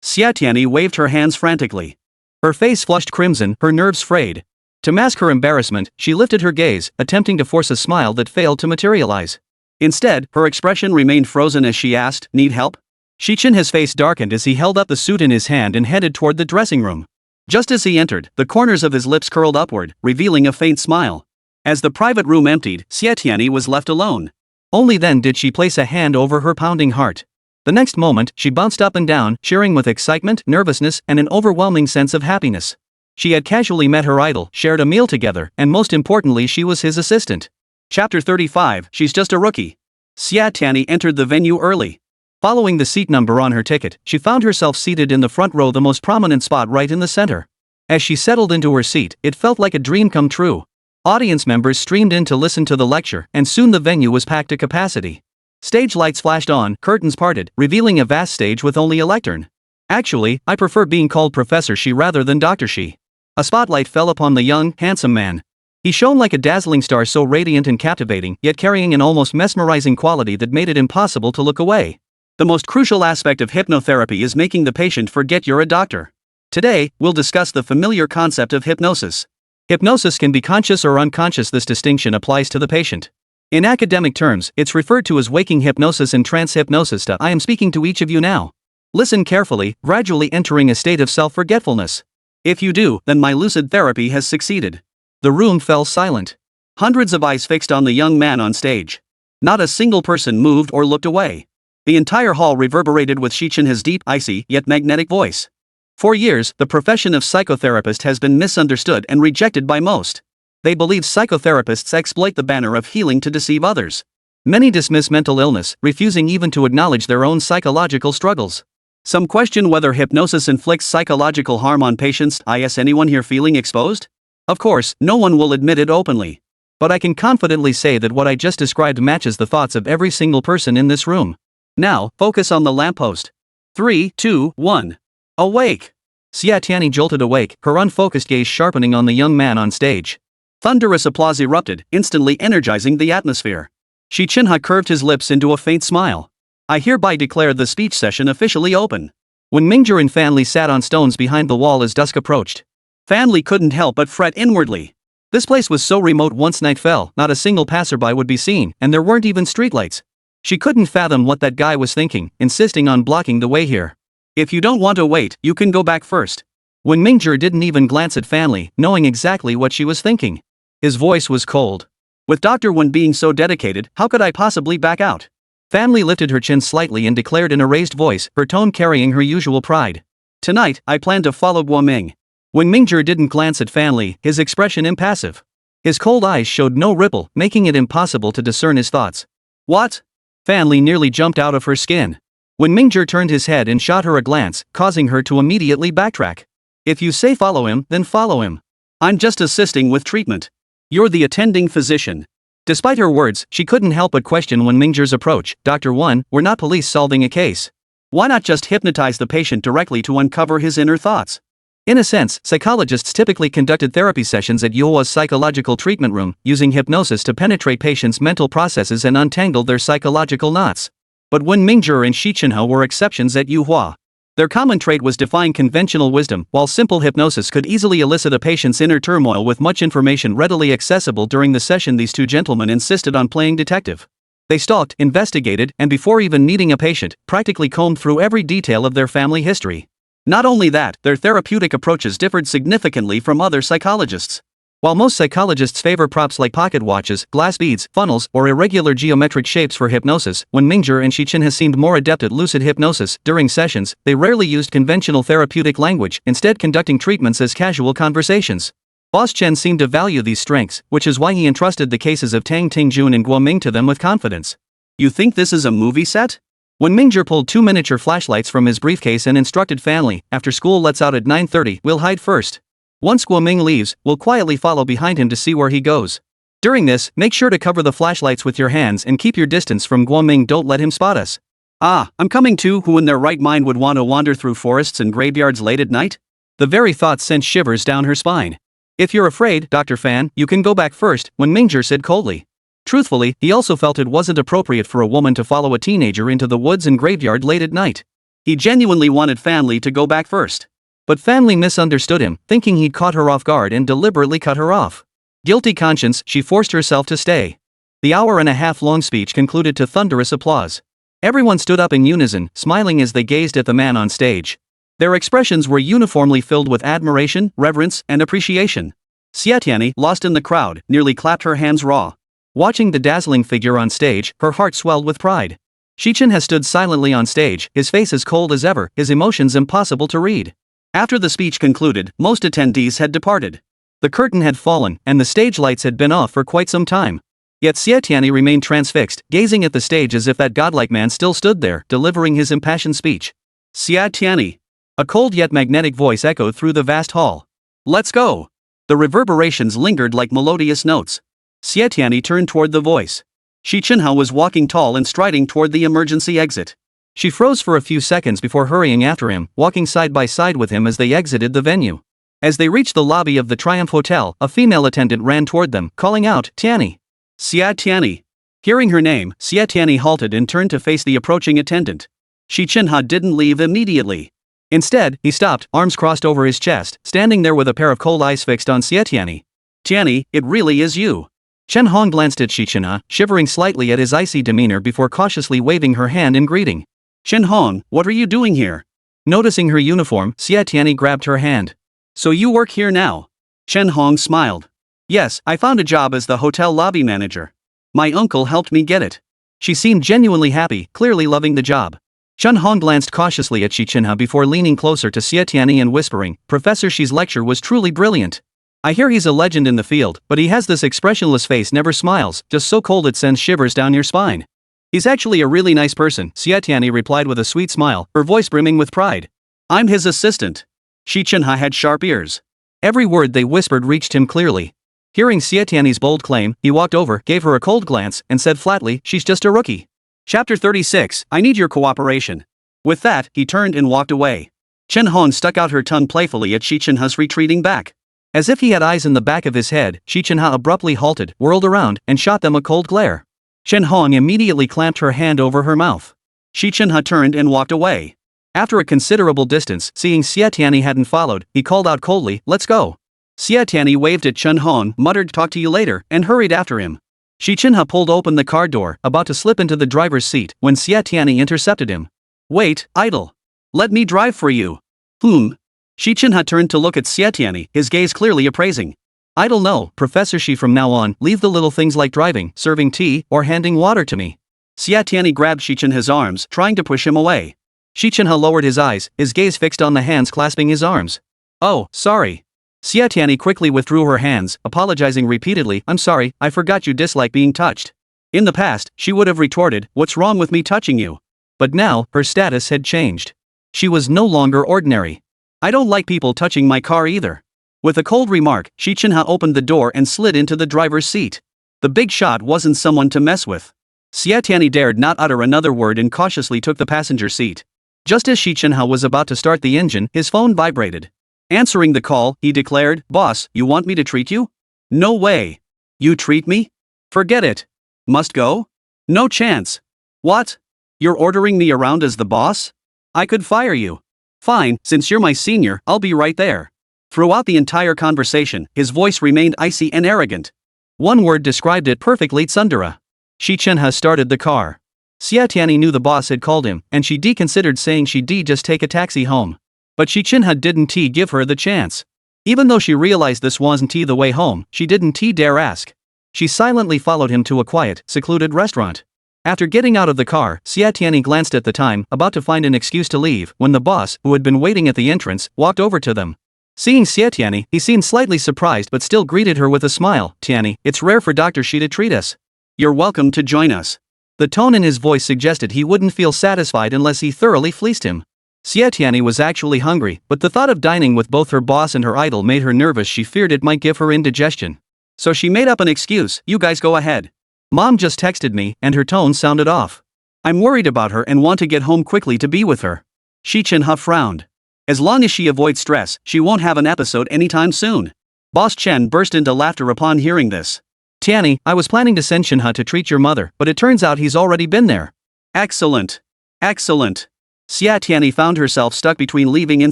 Xie Tianyi waved her hands frantically. Her face flushed crimson, her nerves frayed. To mask her embarrassment, she lifted her gaze, attempting to force a smile that failed to materialize. Instead, her expression remained frozen as she asked, "Need help?" Xi Chenhe's face darkened as he held up the suit in his hand and headed toward the dressing room. Just as he entered, the corners of his lips curled upward, revealing a faint smile. As the private room emptied, Xie Tianyi was left alone. Only then did she place a hand over her pounding heart. The next moment, she bounced up and down, cheering with excitement, nervousness, and an overwhelming sense of happiness. She had casually met her idol, shared a meal together, and most importantly, she was his assistant. Chapter 35, She's Just a Rookie. Xie Tianyi entered the venue early. Following the seat number on her ticket, she found herself seated in the front row, the most prominent spot right in the center. As she settled into her seat, it felt like a dream come true. Audience members streamed in to listen to the lecture, and soon the venue was packed to capacity. Stage lights flashed on, curtains parted, revealing a vast stage with only a lectern. Actually, I prefer being called Professor Xi rather than Dr. Xi. A spotlight fell upon the young, handsome man. He shone like a dazzling star, so radiant and captivating, yet carrying an almost mesmerizing quality that made it impossible to look away. The most crucial aspect of hypnotherapy is making the patient forget you're a doctor. Today, we'll discuss the familiar concept of hypnosis. Hypnosis can be conscious or unconscious. This distinction applies to the patient. In academic terms, it's referred to as waking hypnosis and trance hypnosis. I am speaking to each of you now. Listen carefully, gradually entering a state of self-forgetfulness. If you do, then my lucid therapy has succeeded. The room fell silent. Hundreds of eyes fixed on the young man on stage. Not a single person moved or looked away. The entire hall reverberated with Xi Chenhe's deep, icy, yet magnetic voice. For years, the profession of psychotherapist has been misunderstood and rejected by most. They believe psychotherapists exploit the banner of healing to deceive others. Many dismiss mental illness, refusing even to acknowledge their own psychological struggles. Some question whether hypnosis inflicts psychological harm on patients. Is anyone here feeling exposed? Of course, no one will admit it openly. But I can confidently say that what I just described matches the thoughts of every single person in this room. Now, focus on the lamppost. 3, 2, 1. Awake! Xie Tianyi jolted awake, her unfocused gaze sharpening on the young man on stage. Thunderous applause erupted, instantly energizing the atmosphere. Xi Chenhe curved his lips into a faint smile. I hereby declare the speech session officially open. When Mingzhong and Fan Li sat on stones behind the wall as dusk approached, Fan Li couldn't help but fret inwardly. This place was so remote. Once night fell, not a single passerby would be seen, and there weren't even streetlights. She couldn't fathom what that guy was thinking, insisting on blocking the way here. If you don't want to wait, you can go back first. When Mingzhong didn't even glance at Fan Li, knowing exactly what she was thinking. His voice was cold. With Dr. Wen being so dedicated, how could I possibly back out? Fan Li lifted her chin slightly and declared in a raised voice, her tone carrying her usual pride. Tonight, I plan to follow Guoming. When Mingzhong didn't glance at Fan Li, his expression impassive. His cold eyes showed no ripple, making it impossible to discern his thoughts. What? Fan Li nearly jumped out of her skin. When Mingzhong turned his head and shot her a glance, causing her to immediately backtrack. If you say follow him, then follow him. I'm just assisting with treatment. You're the attending physician. Despite her words, she couldn't help but question when Mingzhong's approach. Dr. Wen, we're not police solving a case. Why not just hypnotize the patient directly to uncover his inner thoughts? In a sense, psychologists typically conducted therapy sessions at Yuhua's psychological treatment room, using hypnosis to penetrate patients' mental processes and untangle their psychological knots. But Wen Mingzhong and Xi Chenhe were exceptions at Yuhua. Their common trait was defying conventional wisdom. While simple hypnosis could easily elicit a patient's inner turmoil with much information readily accessible during the session, these two gentlemen insisted on playing detective. They stalked, investigated, and before even meeting a patient, practically combed through every detail of their family history. Not only that, their therapeutic approaches differed significantly from other psychologists. While most psychologists favor props like pocket watches, glass beads, funnels, or irregular geometric shapes for hypnosis, when Mingzhong and Xi Chenhe seemed more adept at lucid hypnosis. During sessions, they rarely used conventional therapeutic language, instead conducting treatments as casual conversations. Boss Chen seemed to value these strengths, which is why he entrusted the cases of Tang Tingjun and Guoming to them with confidence. You think this is a movie set? When Mingzhong pulled 2 miniature flashlights from his briefcase and instructed Fan Li, after school lets out at 9:30, we'll hide first. Once Guoming leaves, we'll quietly follow behind him to see where he goes. During this, make sure to cover the flashlights with your hands and keep your distance from Guoming. Don't let him spot us. I'm coming too. Who in their right mind would want to wander through forests and graveyards late at night? The very thought sent shivers down her spine. If you're afraid, Dr. Fan, you can go back first, Wen Mingzhong said coldly. Truthfully, he also felt it wasn't appropriate for a woman to follow a teenager into the woods and graveyard late at night. He genuinely wanted Fan Li to go back first. But Fan Li misunderstood him, thinking he'd caught her off guard and deliberately cut her off. Guilty conscience, she forced herself to stay. The hour-and-a-half-long speech concluded to thunderous applause. Everyone stood up in unison, smiling as they gazed at the man on stage. Their expressions were uniformly filled with admiration, reverence, and appreciation. Xie Tianyi, lost in the crowd, nearly clapped her hands raw. Watching the dazzling figure on stage, her heart swelled with pride. Xi Chenhe stood silently on stage, his face as cold as ever, his emotions impossible to read. After the speech concluded, most attendees had departed. The curtain had fallen, and the stage lights had been off for quite some time. Yet Xie Tianyi remained transfixed, gazing at the stage as if that godlike man still stood there, delivering his impassioned speech. Xie Tianyi. A cold yet magnetic voice echoed through the vast hall. Let's go. The reverberations lingered like melodious notes. Xie Tianyi turned toward the voice. Xi Chenhe was walking tall and striding toward the emergency exit. She froze for a few seconds before hurrying after him, walking side by side with him as they exited the venue. As they reached the lobby of the Triumph Hotel, a female attendant ran toward them, calling out, Tianyi. Xie Tianyi. Hearing her name, Xie Tianyi halted and turned to face the approaching attendant. Xi Chenhe didn't leave immediately. Instead, he stopped, arms crossed over his chest, standing there with a pair of cold eyes fixed on Xie Tianyi. Tianyi, it really is you. Chen Hong glanced at Xi Chenhe, shivering slightly at his icy demeanor before cautiously waving her hand in greeting. Chen Hong, what are you doing here? Noticing her uniform, Xie Tianyi grabbed her hand. So you work here now? Chen Hong smiled. Yes, I found a job as the hotel lobby manager. My uncle helped me get it. She seemed genuinely happy, clearly loving the job. Chen Hong glanced cautiously at Xi Chenhe before leaning closer to Xie Tianyi and whispering, Professor Xi's lecture was truly brilliant. I hear he's a legend in the field, but he has this expressionless face, never smiles, just so cold it sends shivers down your spine. He's actually a really nice person, Xie Tianyi replied with a sweet smile, her voice brimming with pride. I'm his assistant. Xi Chenhe had sharp ears. Every word they whispered reached him clearly. Hearing Xie Tianyi's bold claim, he walked over, gave her a cold glance, and said flatly, she's just a rookie. Chapter 36, I need your cooperation. With that, he turned and walked away. Chen Hong stuck out her tongue playfully at Xi Chenhe's retreating back. As if he had eyes in the back of his head, Xi Chenhe abruptly halted, whirled around, and shot them a cold glare. Chen Hong immediately clamped her hand over her mouth. Xi Chenhe turned and walked away. After a considerable distance, seeing Xie Tianyi hadn't followed, he called out coldly, let's go. Xie Tianyi waved at Chen Hong, muttered talk to you later, and hurried after him. Xi Chenhe pulled open the car door, about to slip into the driver's seat, when Xie Tianyi intercepted him. Wait, idle. Let me drive for you. Xi Chenhe turned to look at Xie Tianyi, his gaze clearly appraising. Idle no, Professor Xi, from now on, leave the little things like driving, serving tea, or handing water to me. Xie Tianyi grabbed Xi Chenhe's arms, trying to push him away. Xi Chenhe lowered his eyes, his gaze fixed on the hands clasping his arms. Oh, sorry. Xie Tianyi quickly withdrew her hands, apologizing repeatedly, I'm sorry, I forgot you dislike being touched. In the past, she would have retorted, what's wrong with me touching you? But now, her status had changed. She was no longer ordinary. I don't like people touching my car either. With a cold remark, Xi Chenhe opened the door and slid into the driver's seat. The big shot wasn't someone to mess with. Xie Tianyi dared not utter another word and cautiously took the passenger seat. Just as Xi Chenhe was about to start the engine, his phone vibrated. Answering the call, he declared, Boss, you want me to treat you? No way. You treat me? Forget it. Must go? No chance. What? You're ordering me around as the boss? I could fire you. Fine, since you're my senior, I'll be right there. Throughout the entire conversation, his voice remained icy and arrogant. One word described it perfectly, tsundere. Xi Chenhe started the car. Xie Tianyi knew the boss had called him, and she considered saying she'd just take a taxi home. But Xi Chenhe didn't give her the chance. Even though she realized this wasn't the way home, she didn't dare ask. She silently followed him to a quiet, secluded restaurant. After getting out of the car, Xie Tianyi glanced at the time, about to find an excuse to leave, when the boss, who had been waiting at the entrance, walked over to them. Seeing Xie Tianyi, he seemed slightly surprised but still greeted her with a smile. Tianyi, it's rare for Dr. Xi to treat us. You're welcome to join us. The tone in his voice suggested he wouldn't feel satisfied unless he thoroughly fleeced him. Xie Tianyi was actually hungry, but the thought of dining with both her boss and her idol made her nervous. She feared it might give her indigestion. So she made up an excuse, you guys go ahead. Mom just texted me, and her tone sounded off. I'm worried about her and want to get home quickly to be with her. Xi Chenhe frowned. As long as she avoids stress, she won't have an episode anytime soon. Boss Chen burst into laughter upon hearing this. Tianyi, I was planning to send Chenhe to treat your mother, but it turns out he's already been there. Excellent. Excellent. Xie Tianyi found herself stuck between leaving and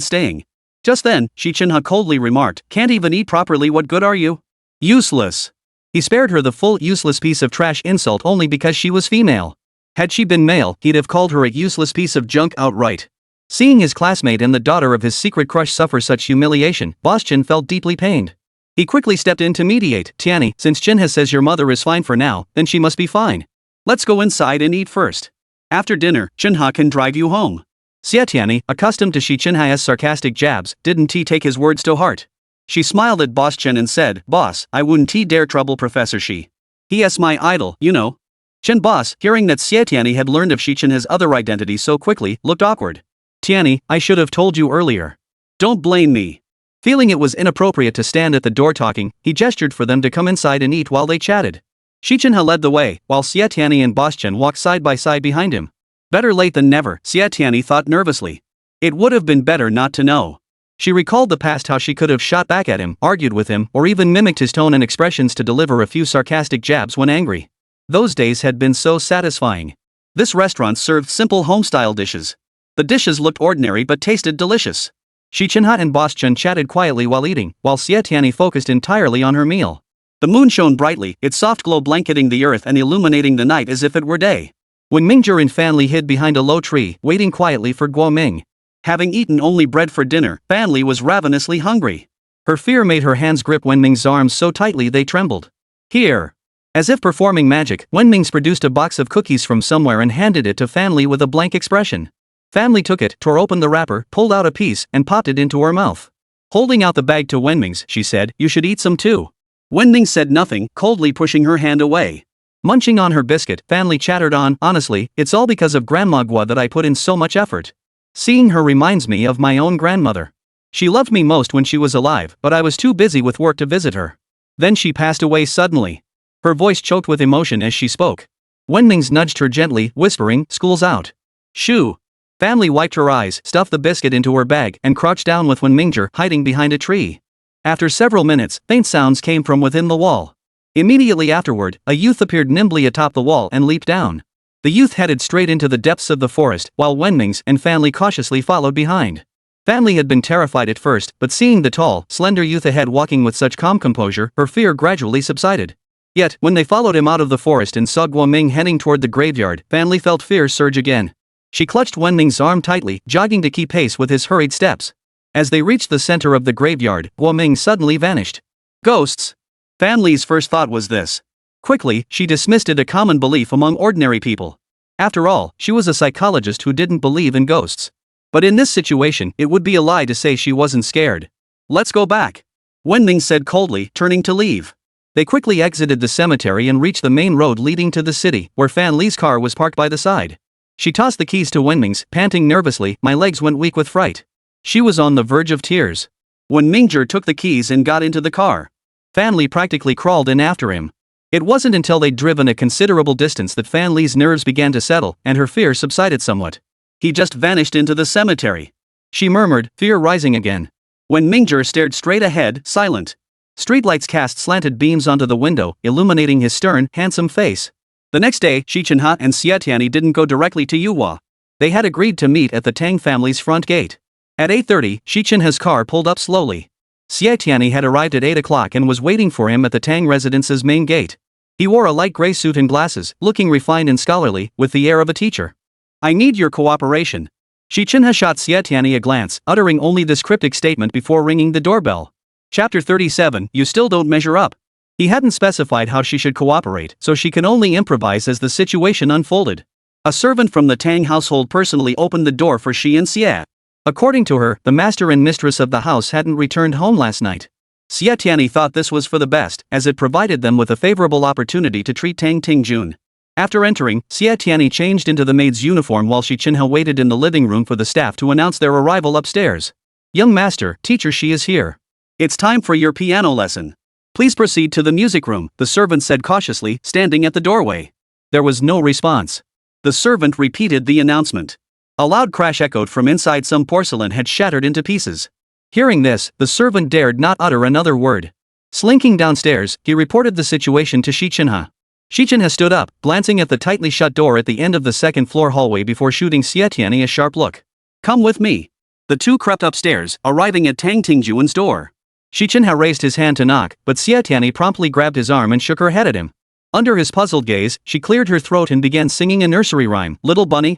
staying. Just then, Xi Chenhe coldly remarked, can't even eat properly, what good are you? Useless. He spared her the full useless piece of trash insult only because she was female. Had she been male, he'd have called her a useless piece of junk outright. Seeing his classmate and the daughter of his secret crush suffer such humiliation, Boss Chen felt deeply pained. He quickly stepped in to mediate. Tianyi, since Chenhe says your mother is fine for now, then she must be fine. Let's go inside and eat first. After dinner, Chenhe can drive you home. Xie Tianyi, accustomed to Xi Chenhe's sarcastic jabs, didn't take his words to heart. She smiled at Boss Chen and said, Boss, I wouldn't dare trouble Professor Xi. He is my idol, you know. Chen Boss, hearing that Xie Tianyi had learned of Xi Chenhe's other identity so quickly, looked awkward. Tianyi, I should have told you earlier. Don't blame me. Feeling it was inappropriate to stand at the door talking, he gestured for them to come inside and eat while they chatted. Xi Chenhe led the way, while Xie Tianyi and Boschen walked side by side behind him. Better late than never, Xie Tianyi thought nervously. It would have been better not to know. She recalled the past, how she could have shot back at him, argued with him, or even mimicked his tone and expressions to deliver a few sarcastic jabs when angry. Those days had been so satisfying. This restaurant served simple home-style dishes. The dishes looked ordinary but tasted delicious. Xi Chenhe and Boschen chatted quietly while eating, while Xie Tianyi focused entirely on her meal. The moon shone brightly, its soft glow blanketing the earth and illuminating the night as if it were day. When Mingzhong and Fanli hid behind a low tree, waiting quietly for Guoming. Having eaten only bread for dinner, Fanli was ravenously hungry. Her fear made her hands grip Wenming's arms so tightly they trembled. Here. As if performing magic, Wenming's produced a box of cookies from somewhere and handed it to Fanli with a blank expression. Fanli took it, tore open the wrapper, pulled out a piece, and popped it into her mouth. Holding out the bag to Wenming's, she said, "You should eat some too." Wenming said nothing, coldly pushing her hand away. Munching on her biscuit, Fanli chattered on, "Honestly, it's all because of Grandma Gua that I put in so much effort. Seeing her reminds me of my own grandmother. She loved me most when she was alive, but I was too busy with work to visit her. Then she passed away suddenly." Her voice choked with emotion as she spoke. Wenming's nudged her gently, whispering, "School's out." "Shoo." Fanli wiped her eyes, stuffed the biscuit into her bag, and crouched down with Wenmingzhong hiding behind a tree. After several minutes, faint sounds came from within the wall. Immediately afterward, a youth appeared nimbly atop the wall and leaped down. The youth headed straight into the depths of the forest, while Wenming's and Fanli cautiously followed behind. Fanli had been terrified at first, but seeing the tall, slender youth ahead walking with such calm composure, her fear gradually subsided. Yet, when they followed him out of the forest and saw Guoming heading toward the graveyard, Fanli felt fear surge again. She clutched Wenming's arm tightly, jogging to keep pace with his hurried steps. As they reached the center of the graveyard, Guoming suddenly vanished. Ghosts? Fanli's first thought was this. Quickly, she dismissed it, a common belief among ordinary people. After all, she was a psychologist who didn't believe in ghosts. But in this situation, it would be a lie to say she wasn't scared. "Let's go back," Wenming said coldly, turning to leave. They quickly exited the cemetery and reached the main road leading to the city, where Fanli's car was parked by the side. She tossed the keys to Wenming's, panting nervously, "My legs went weak with fright." She was on the verge of tears. When Mingzhong took the keys and got into the car, Fanli practically crawled in after him. It wasn't until they'd driven a considerable distance that Fanli's nerves began to settle, and her fear subsided somewhat. "He just vanished into the cemetery," she murmured, fear rising again. When Mingzhong stared straight ahead, silent. Streetlights cast slanted beams onto the window, illuminating his stern, handsome face. The next day, Xi Chenhe and Xie Tianyi didn't go directly to Yuhua. They had agreed to meet at the Tang family's front gate. At 8:30, Xi Chenhe's car pulled up slowly. Xie Tianyi had arrived at 8 o'clock and was waiting for him at the Tang residence's main gate. He wore a light gray suit and glasses, looking refined and scholarly, with the air of a teacher. "I need your cooperation." Xi Chenhe shot Xie Tianyi a glance, uttering only this cryptic statement before ringing the doorbell. Chapter 37, You Still Don't Measure Up. He hadn't specified how she should cooperate, so she could only improvise as the situation unfolded. A servant from the Tang household personally opened the door for Xi and Xie. According to her, the master and mistress of the house hadn't returned home last night. Xie Tianyi thought this was for the best, as it provided them with a favorable opportunity to treat Tang Tingjun. After entering, Xie Tianyi changed into the maid's uniform while Xi Chenhe waited in the living room for the staff to announce their arrival upstairs. "Young master, teacher Xi is here. It's time for your piano lesson. Please proceed to the music room," the servant said cautiously, standing at the doorway. There was no response. The servant repeated the announcement. A loud crash echoed from inside. Some porcelain had shattered into pieces. Hearing this, the servant dared not utter another word. Slinking downstairs, he reported the situation to Xi Chenhe. Xi Chenhe stood up, glancing at the tightly shut door at the end of the second-floor hallway before shooting Xie Tianyi a sharp look. "Come with me." The two crept upstairs, arriving at Tang Tingjuan's door. Xi Chenhe raised his hand to knock, but Xie Tianyi promptly grabbed his arm and shook her head at him. Under his puzzled gaze, she cleared her throat and began singing a nursery rhyme, little bunny,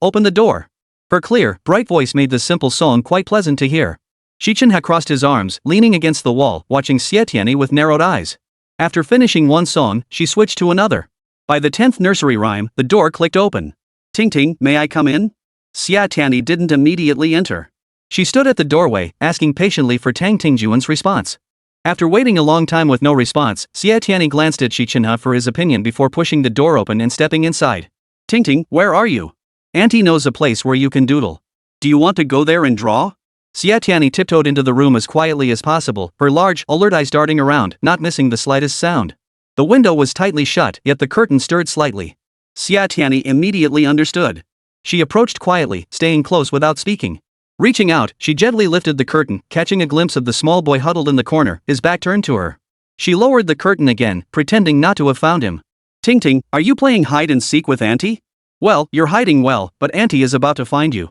open the door." Her clear, bright voice made the simple song quite pleasant to hear. Xi Chenhe crossed his arms, leaning against the wall, watching Xie Tianyi with narrowed eyes. After finishing one song, she switched to another. By the 10th nursery rhyme, the door clicked open. "Ting Ting, may I come in?" Xie Tianyi didn't immediately enter. She stood at the doorway, asking patiently for Tang Tingjuan's response. After waiting a long time with no response, Xie Tianyi glanced at Xi Chenhe for his opinion before pushing the door open and stepping inside. "Ting Ting, where are you? Auntie knows a place where you can doodle. Do you want to go there and draw?" Xie Tianyi tiptoed into the room as quietly as possible, her large, alert eyes darting around, not missing the slightest sound. The window was tightly shut, yet the curtain stirred slightly. Xie Tianyi immediately understood. She approached quietly, staying close without speaking. Reaching out, she gently lifted the curtain, catching a glimpse of the small boy huddled in the corner, his back turned to her. She lowered the curtain again, pretending not to have found him. Ting Ting, are you playing hide and seek with Auntie? Well, you're hiding well, but Auntie is about to find you.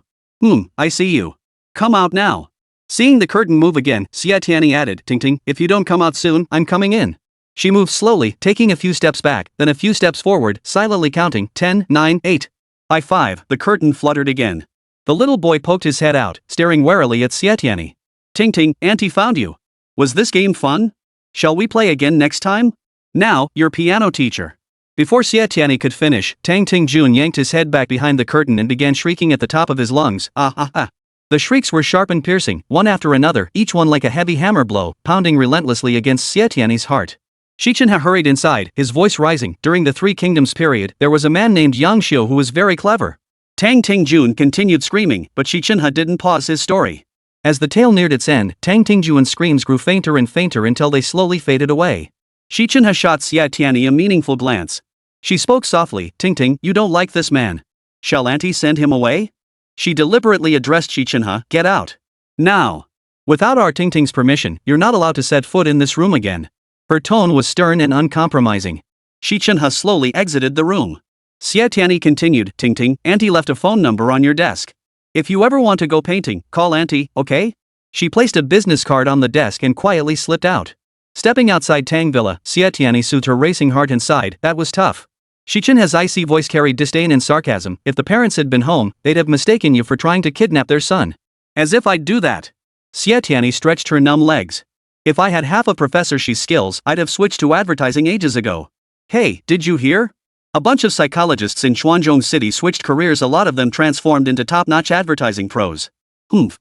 I see you. Come out now. Seeing the curtain move again, Xie Tianyi added, Ting Ting, if you don't come out soon, I'm coming in. She moved slowly, taking a few steps back, then a few steps forward, silently counting, 10, 9, 8. By 5, the curtain fluttered again. The little boy poked his head out, staring warily at Xie Tianyi. Ting Ting, Auntie found you. Was this game fun? Shall we play again next time? Now, your piano teacher. Before Xie Tianyi could finish, Tang Tingjun yanked his head back behind the curtain and began shrieking at the top of his lungs, ah ah ah. The shrieks were sharp and piercing, one after another, each one like a heavy hammer blow, pounding relentlessly against Xie Tianyi's heart. Xi Chenhe hurried inside, his voice rising. During the Three Kingdoms period, there was a man named Yang Xiu who was very clever. Tang Tingjun continued screaming, but Xi Chenhe didn't pause his story. As the tale neared its end, Tang Tingjun's screams grew fainter and fainter until they slowly faded away. Xi Chenhe shot Xie Tianyi a meaningful glance. She spoke softly, Ting Ting, you don't like this man. Shall Auntie send him away? She deliberately addressed Xi Chenhe, get out. Now. Without our Ting Ting's permission, you're not allowed to set foot in this room again. Her tone was stern and uncompromising. Xi Chenhe slowly exited the room. Xie Tianyi continued, Ting Ting, Auntie left a phone number on your desk. If you ever want to go painting, call Auntie, okay? She placed a business card on the desk and quietly slipped out. Stepping outside Tang Villa, Xie Tianyi soothed her racing heart and sighed, that was tough. Xi Chenhe's icy voice carried disdain and sarcasm. If the parents had been home, they'd have mistaken you for trying to kidnap their son. As if I'd do that. Xie Tianyi stretched her numb legs. If I had half of Professor Xi's skills, I'd have switched to advertising ages ago. Hey, did you hear? A bunch of psychologists in Xuanzhong City switched careers, a lot of them transformed into top-notch advertising pros.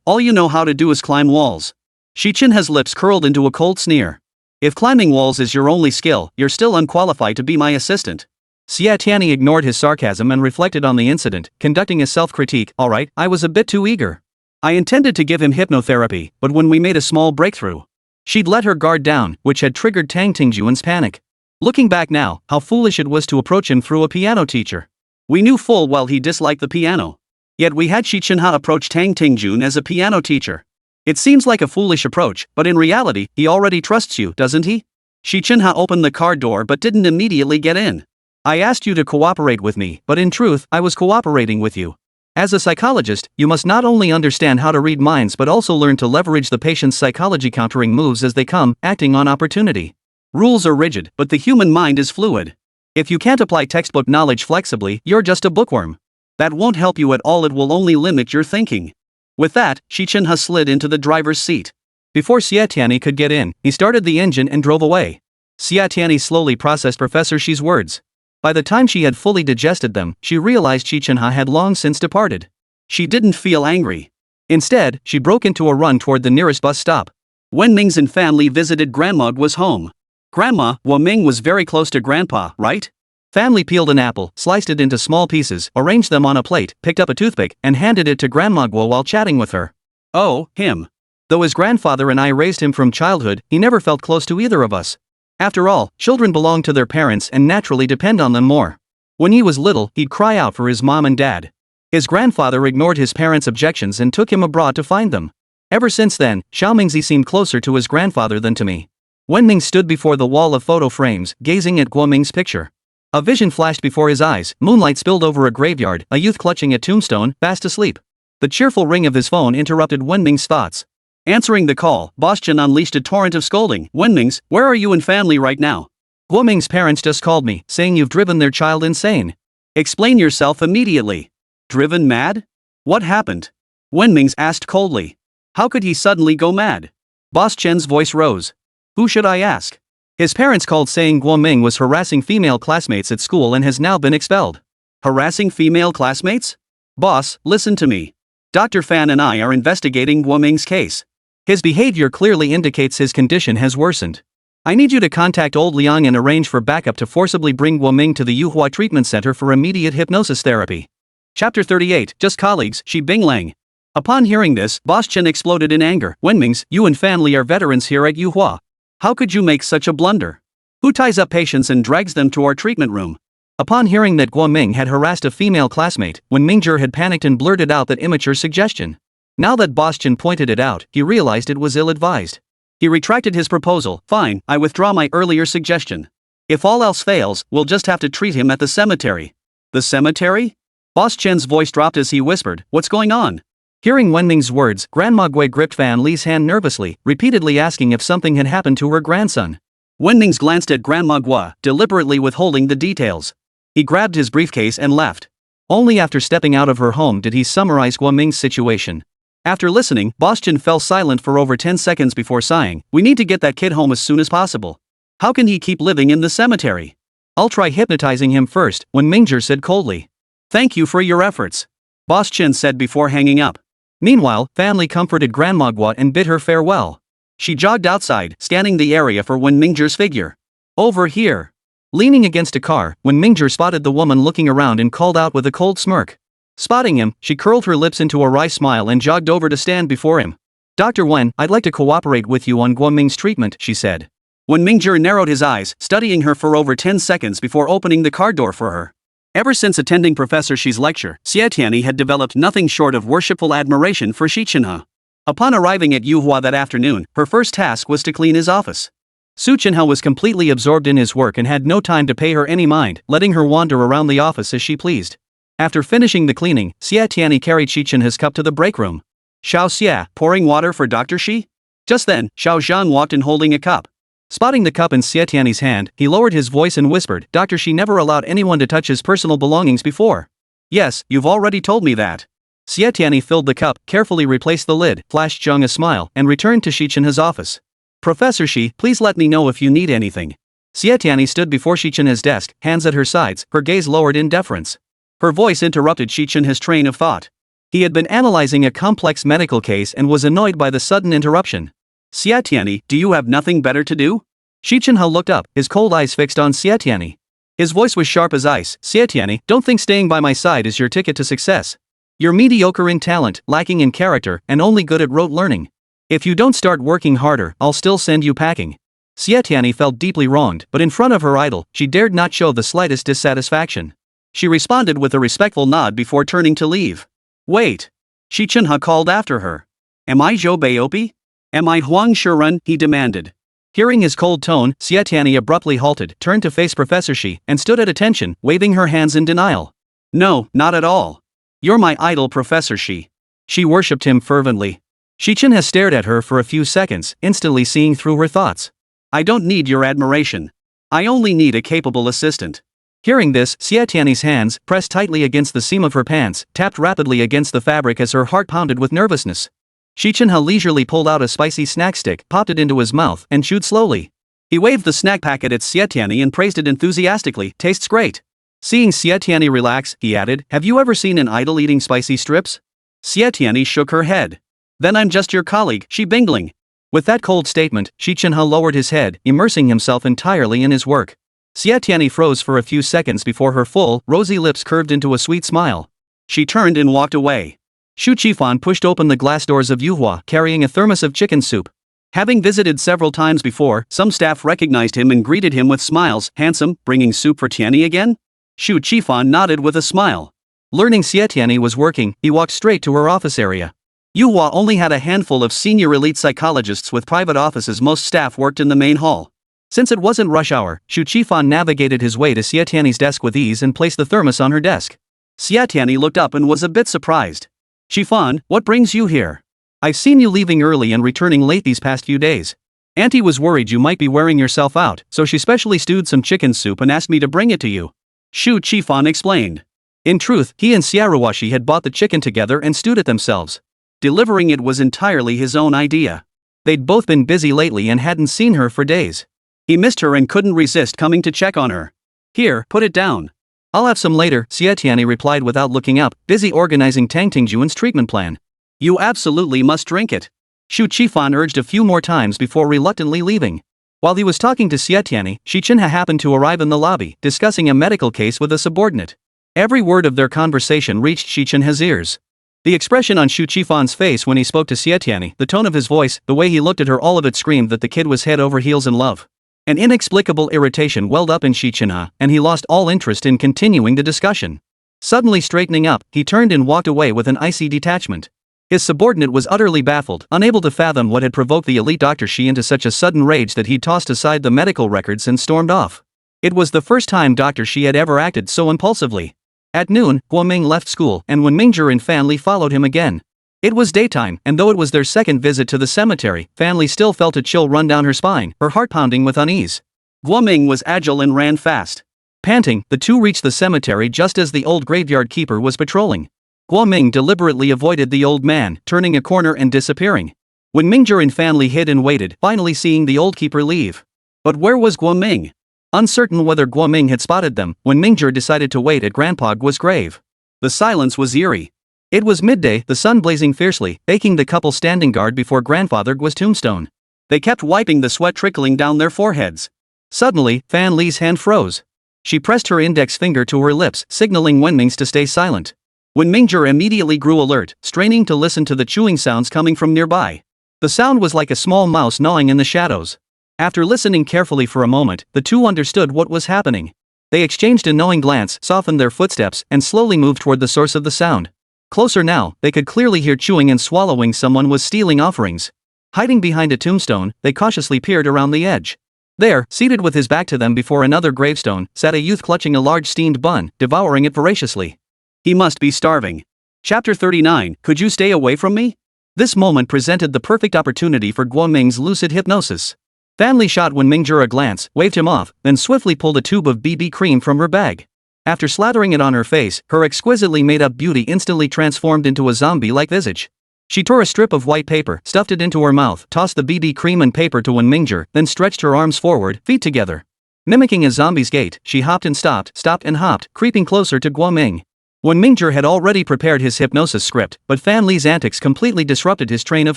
All you know how to do is climb walls. Xi Chenhe's lips curled into a cold sneer. If climbing walls is your only skill, you're still unqualified to be my assistant. Xie Tianyi ignored his sarcasm and reflected on the incident, conducting a self-critique. Alright, I was a bit too eager. I intended to give him hypnotherapy, but when we made a small breakthrough, she'd let her guard down, which had triggered Tang Tingjun's panic. Looking back now, how foolish it was to approach him through a piano teacher. We knew full well he disliked the piano. Yet we had Xi Chenhe approach Tang Tingjun as a piano teacher. It seems like a foolish approach, but in reality, he already trusts you, doesn't he? Xi Chenhe opened the car door but didn't immediately get in. I asked you to cooperate with me, but in truth, I was cooperating with you. As a psychologist, you must not only understand how to read minds but also learn to leverage the patient's psychology, countering moves as they come, acting on opportunity. Rules are rigid, but the human mind is fluid. If you can't apply textbook knowledge flexibly, you're just a bookworm. That won't help you at all, it will only limit your thinking. With that, Xi Chenhe slid into the driver's seat. Before Xie Tianyi could get in, he started the engine and drove away. Xie Tianyi slowly processed Professor Xi's words. By the time she had fully digested them, she realized Xi Chenhe had long since departed. She didn't feel angry. Instead, she broke into a run toward the nearest bus stop. When Ming's family visited, Grandma was home. Grandma, Ming was very close to Grandpa, right? Family peeled an apple, sliced it into small pieces, arranged them on a plate, picked up a toothpick, and handed it to Grandma while chatting with her. Oh, him. Though his grandfather and I raised him from childhood, he never felt close to either of us. After all, children belong to their parents and naturally depend on them more. When he was little, he'd cry out for his mom and dad. His grandfather ignored his parents' objections and took him abroad to find them. Ever since then, Xiaomingzi seemed closer to his grandfather than to me. Wenming stood before the wall of photo frames, gazing at Guoming's picture. A vision flashed before his eyes. Moonlight spilled over a graveyard, a youth clutching a tombstone, fast asleep. The cheerful ring of his phone interrupted Wenming's thoughts. Answering the call, Boss Chen unleashed a torrent of scolding. Wenming's, where are you and family right now? Guoming's parents just called me, saying you've driven their child insane. Explain yourself immediately. Driven mad? What happened? Wenming's asked coldly. How could he suddenly go mad? Boss Chen's voice rose. Who should I ask? His parents called saying Guoming was harassing female classmates at school and has now been expelled. Harassing female classmates? Boss, listen to me. Dr. Fan and I are investigating Guoming's case. His behavior clearly indicates his condition has worsened. I need you to contact Old Liang and arrange for backup to forcibly bring Guoming to the Yuhua Treatment Center for immediate hypnosis therapy. Chapter 38, Just Colleagues, Shi Binglang. Upon hearing this, Boss Chen exploded in anger. Wenmings, you and Fan Li are veterans here at Yuhua. How could you make such a blunder? Who ties up patients and drags them to our treatment room? Upon hearing that Guoming had harassed a female classmate, Wenmingzhong had panicked and blurted out that immature suggestion. Now that Boss Chen pointed it out, he realized it was ill-advised. He retracted his proposal. Fine, I withdraw my earlier suggestion. If all else fails, we'll just have to treat him at the cemetery. The cemetery? Boss Chen's voice dropped as he whispered, what's going on? Hearing Wenming's words, Grandma Gui gripped Fan Li's hand nervously, repeatedly asking if something had happened to her grandson. Wenming's glanced at Grandma Gui, deliberately withholding the details. He grabbed his briefcase and left. Only after stepping out of her home did he summarize Guoming's situation. After listening, Boss Chen fell silent for over 10 seconds before sighing, we need to get that kid home as soon as possible. How can he keep living in the cemetery? I'll try hypnotizing him first, Wenmingzhong said coldly. Thank you for your efforts, Boss Chen said before hanging up. Meanwhile, Fan Li comforted Grandma Gua and bid her farewell. She jogged outside, scanning the area for Wenmingzhong's figure. Over here. Leaning against a car, Wenmingzhong spotted the woman looking around and called out with a cold smirk. Spotting him, she curled her lips into a wry smile and jogged over to stand before him. Dr. Wen, I'd like to cooperate with you on Guoming's treatment, she said. Wenmingzhong narrowed his eyes, studying her for over 10 seconds before opening the car door for her. Ever since attending Professor Xi's lecture, Xie Tianyi had developed nothing short of worshipful admiration for Xi Chenhe. Upon arriving at Yuhua that afternoon, her first task was to clean his office. Xi Chenhe was completely absorbed in his work and had no time to pay her any mind, letting her wander around the office as she pleased. After finishing the cleaning, Xie Tianyi carried Xi Chenhe's cup to the break room. Xiao Xie, pouring water for Dr. Xi? Just then, Xiao Zhang walked in holding a cup. Spotting the cup in Xie Tianyi's hand, he lowered his voice and whispered, Dr. Xi never allowed anyone to touch his personal belongings before. Yes, you've already told me that. Xie Tianyi filled the cup, carefully replaced the lid, flashed Zhang a smile, and returned to Xi Chenhe's office. Professor Xi, please let me know if you need anything. Xie Tianyi stood before Xi Chenhe's desk, hands at her sides, her gaze lowered in deference. Her voice interrupted Xi Chenhe's train of thought. He had been analyzing a complex medical case and was annoyed by the sudden interruption. Xie Tianyi, do you have nothing better to do? Xi Chenhe looked up, his cold eyes fixed on Xie Tianyi. His voice was sharp as ice. Xie Tianyi, don't think staying by my side is your ticket to success. You're mediocre in talent, lacking in character, and only good at rote learning. If you don't start working harder, I'll still send you packing. Xie Tianyi felt deeply wronged, but in front of her idol, she dared not show the slightest dissatisfaction. She responded with a respectful nod before turning to leave. Wait. Xi Chenhe called after her. Am I Zhou Beiopi? Am I Huang Shirun? He demanded. Hearing his cold tone, Xie Tianyi abruptly halted, turned to face Professor Xi, and stood at attention, waving her hands in denial. No, not at all. You're my idol, Professor Xi. She worshipped him fervently. Xi Chenhe stared at her for a few seconds, instantly seeing through her thoughts. I don't need your admiration. I only need a capable assistant. Hearing this, Xie Tianyi's hands, pressed tightly against the seam of her pants, tapped rapidly against the fabric as her heart pounded with nervousness. Xi Chenhe leisurely pulled out a spicy snack stick, popped it into his mouth, and chewed slowly. He waved the snack packet at Xie Tianyi and praised it enthusiastically, tastes great. Seeing Xie Tianyi relax, he added, have you ever seen an idol eating spicy strips? Xie Tianyi shook her head. Then I'm just your colleague, Xi Bingling. With that cold statement, Xi Chenhe lowered his head, immersing himself entirely in his work. Xie Tianyi froze for a few seconds before her full, rosy lips curved into a sweet smile. She turned and walked away. Shu Qifan pushed open the glass doors of Yuhua, carrying a thermos of chicken soup. Having visited several times before, some staff recognized him and greeted him with smiles. Handsome, bringing soup for Tianyi again? Shu Qifan nodded with a smile. Learning Xie Tianyi was working, he walked straight to her office area. Yuhua only had a handful of senior elite psychologists with private offices. Most staff worked in the main hall. Since it wasn't rush hour, Shu Qifan navigated his way to Xie Tianyi's desk with ease and placed the thermos on her desk. Xie Tianyi looked up and was a bit surprised. Qifan, what brings you here? I've seen you leaving early and returning late these past few days. Auntie was worried you might be wearing yourself out, so she specially stewed some chicken soup and asked me to bring it to you. Shu Qifan explained. In truth, he and Xiaruwashi had bought the chicken together and stewed it themselves. Delivering it was entirely his own idea. They'd both been busy lately and hadn't seen her for days. He missed her and couldn't resist coming to check on her. Here, put it down. I'll have some later, Xie Tianyi replied without looking up, busy organizing Tang Tingjuan's treatment plan. You absolutely must drink it. Shu Qifan urged a few more times before reluctantly leaving. While he was talking to Xie Tianyi, Xi Chenhe happened to arrive in the lobby, discussing a medical case with a subordinate. Every word of their conversation reached Xi Chenhe's ears. The expression on Xu Qifan's face when he spoke to Xie Tianyi, the tone of his voice, the way he looked at her, all of it screamed that the kid was head over heels in love. An inexplicable irritation welled up in Xi Chenhe, and he lost all interest in continuing the discussion. Suddenly straightening up, he turned and walked away with an icy detachment. His subordinate was utterly baffled, unable to fathom what had provoked the elite Dr. Xi into such a sudden rage that he tossed aside the medical records and stormed off. It was the first time Dr. Xi had ever acted so impulsively. At noon, Guoming left school, and Wen Mingzhong and Fan Li followed him again. It was daytime, and though it was their second visit to the cemetery, Fan Li still felt a chill run down her spine, her heart pounding with unease. Guoming was agile and ran fast. Panting, the two reached the cemetery just as the old graveyard keeper was patrolling. Guoming deliberately avoided the old man, turning a corner and disappearing. Wen Mingzhong and Fan Li hid and waited, finally seeing the old keeper leave. But where was Guoming? Uncertain whether Guoming had spotted them, Wen Mingzhong decided to wait at Grandpa Guo's grave. The silence was eerie. It was midday, the sun blazing fiercely, baking the couple standing guard before Grandfather Guo's tombstone. They kept wiping the sweat trickling down their foreheads. Suddenly, Fan Li's hand froze. She pressed her index finger to her lips, signaling Wenming's to stay silent. Wen Mingzhong immediately grew alert, straining to listen to the chewing sounds coming from nearby. The sound was like a small mouse gnawing in the shadows. After listening carefully for a moment, the two understood what was happening. They exchanged a knowing glance, softened their footsteps, and slowly moved toward the source of the sound. Closer now, they could clearly hear chewing and swallowing. Someone was stealing offerings. Hiding behind a tombstone, they cautiously peered around the edge. There, seated with his back to them before another gravestone, sat a youth clutching a large steamed bun, devouring it voraciously. He must be starving. Chapter 39, Could you stay away from me? This moment presented the perfect opportunity for Guoming's lucid hypnosis. Fan Li shot Wen Mingzhong a glance, waved him off, then swiftly pulled a tube of BB cream from her bag. After slathering it on her face, her exquisitely made-up beauty instantly transformed into a zombie-like visage. She tore a strip of white paper, stuffed it into her mouth, tossed the BB cream and paper to Wen Mingzhong, then stretched her arms forward, feet together. Mimicking a zombie's gait, she hopped and stopped and hopped, creeping closer to Guoming. Wen Mingzhong had already prepared his hypnosis script, but Fan Li's antics completely disrupted his train of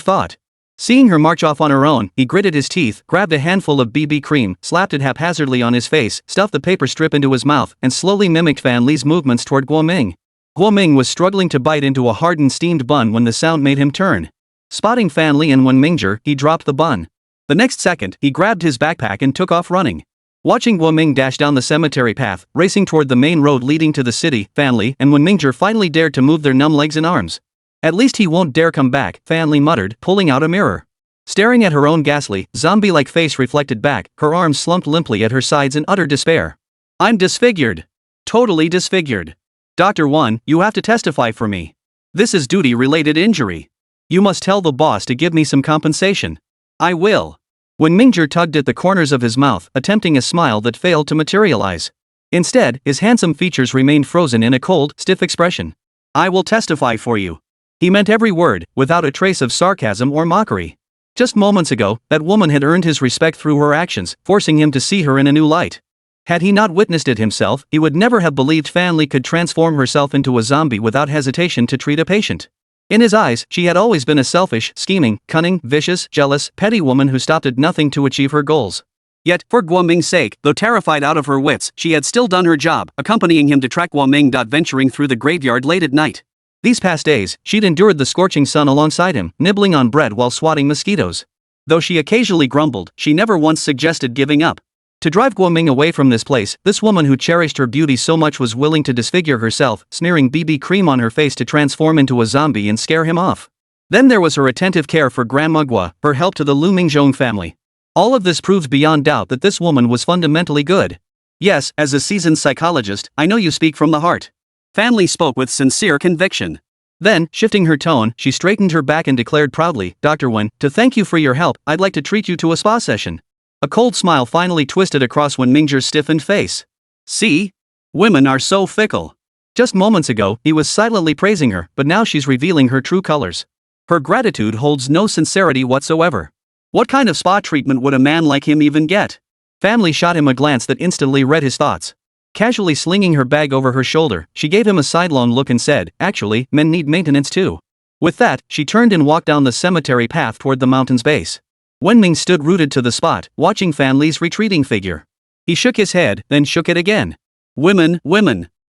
thought. Seeing her march off on her own, he gritted his teeth, grabbed a handful of BB cream, slapped it haphazardly on his face, stuffed the paper strip into his mouth, and slowly mimicked Fan Li's movements toward Guoming. Guoming was struggling to bite into a hardened steamed bun when the sound made him turn. Spotting Fan Li and Wen Mingzhong, he dropped the bun. The next second, he grabbed his backpack and took off running. Watching Guoming dash down the cemetery path, racing toward the main road leading to the city, Fan Li and Wen Mingzhong finally dared to move their numb legs and arms. At least he won't dare come back, Fan Li muttered, pulling out a mirror. Staring at her own ghastly, zombie-like face reflected back, her arms slumped limply at her sides in utter despair. I'm disfigured. Totally disfigured. Dr. Wan, you have to testify for me. This is duty-related injury. You must tell the boss to give me some compensation. I will. Wen Mingzhong tugged at the corners of his mouth, attempting a smile that failed to materialize. Instead, his handsome features remained frozen in a cold, stiff expression. I will testify for you. He meant every word, without a trace of sarcasm or mockery. Just moments ago, that woman had earned his respect through her actions, forcing him to see her in a new light. Had he not witnessed it himself, he would never have believed Fan Li could transform herself into a zombie without hesitation to treat a patient. In his eyes, she had always been a selfish, scheming, cunning, vicious, jealous, petty woman who stopped at nothing to achieve her goals. Yet, for Guoming's sake, though terrified out of her wits, she had still done her job, accompanying him to track Guoming. Venturing through the graveyard late at night. These past days, she'd endured the scorching sun alongside him, nibbling on bread while swatting mosquitoes. Though she occasionally grumbled, she never once suggested giving up. To drive Guoming away from this place, this woman who cherished her beauty so much was willing to disfigure herself, smearing BB cream on her face to transform into a zombie and scare him off. Then there was her attentive care for Grandma Gua, her help to the Liu Mingzhong family. All of this proves beyond doubt that this woman was fundamentally good. Yes, as a seasoned psychologist, I know you speak from the heart. Fan Li spoke with sincere conviction. Then, shifting her tone, she straightened her back and declared proudly, Dr. Wen, to thank you for your help, I'd like to treat you to a spa session. A cold smile finally twisted across Wen Mingzhong's stiffened face. See? Women are so fickle. Just moments ago, he was silently praising her, but now she's revealing her true colors. Her gratitude holds no sincerity whatsoever. What kind of spa treatment would a man like him even get? Fan Li shot him a glance that instantly read his thoughts. Casually slinging her bag over her shoulder, she gave him a sidelong look and said, actually, men need maintenance too. With that, she turned and walked down the cemetery path toward the mountain's base. Wenming stood rooted to the spot, watching Fan Li's retreating figure. He shook his head, then shook it again. Women.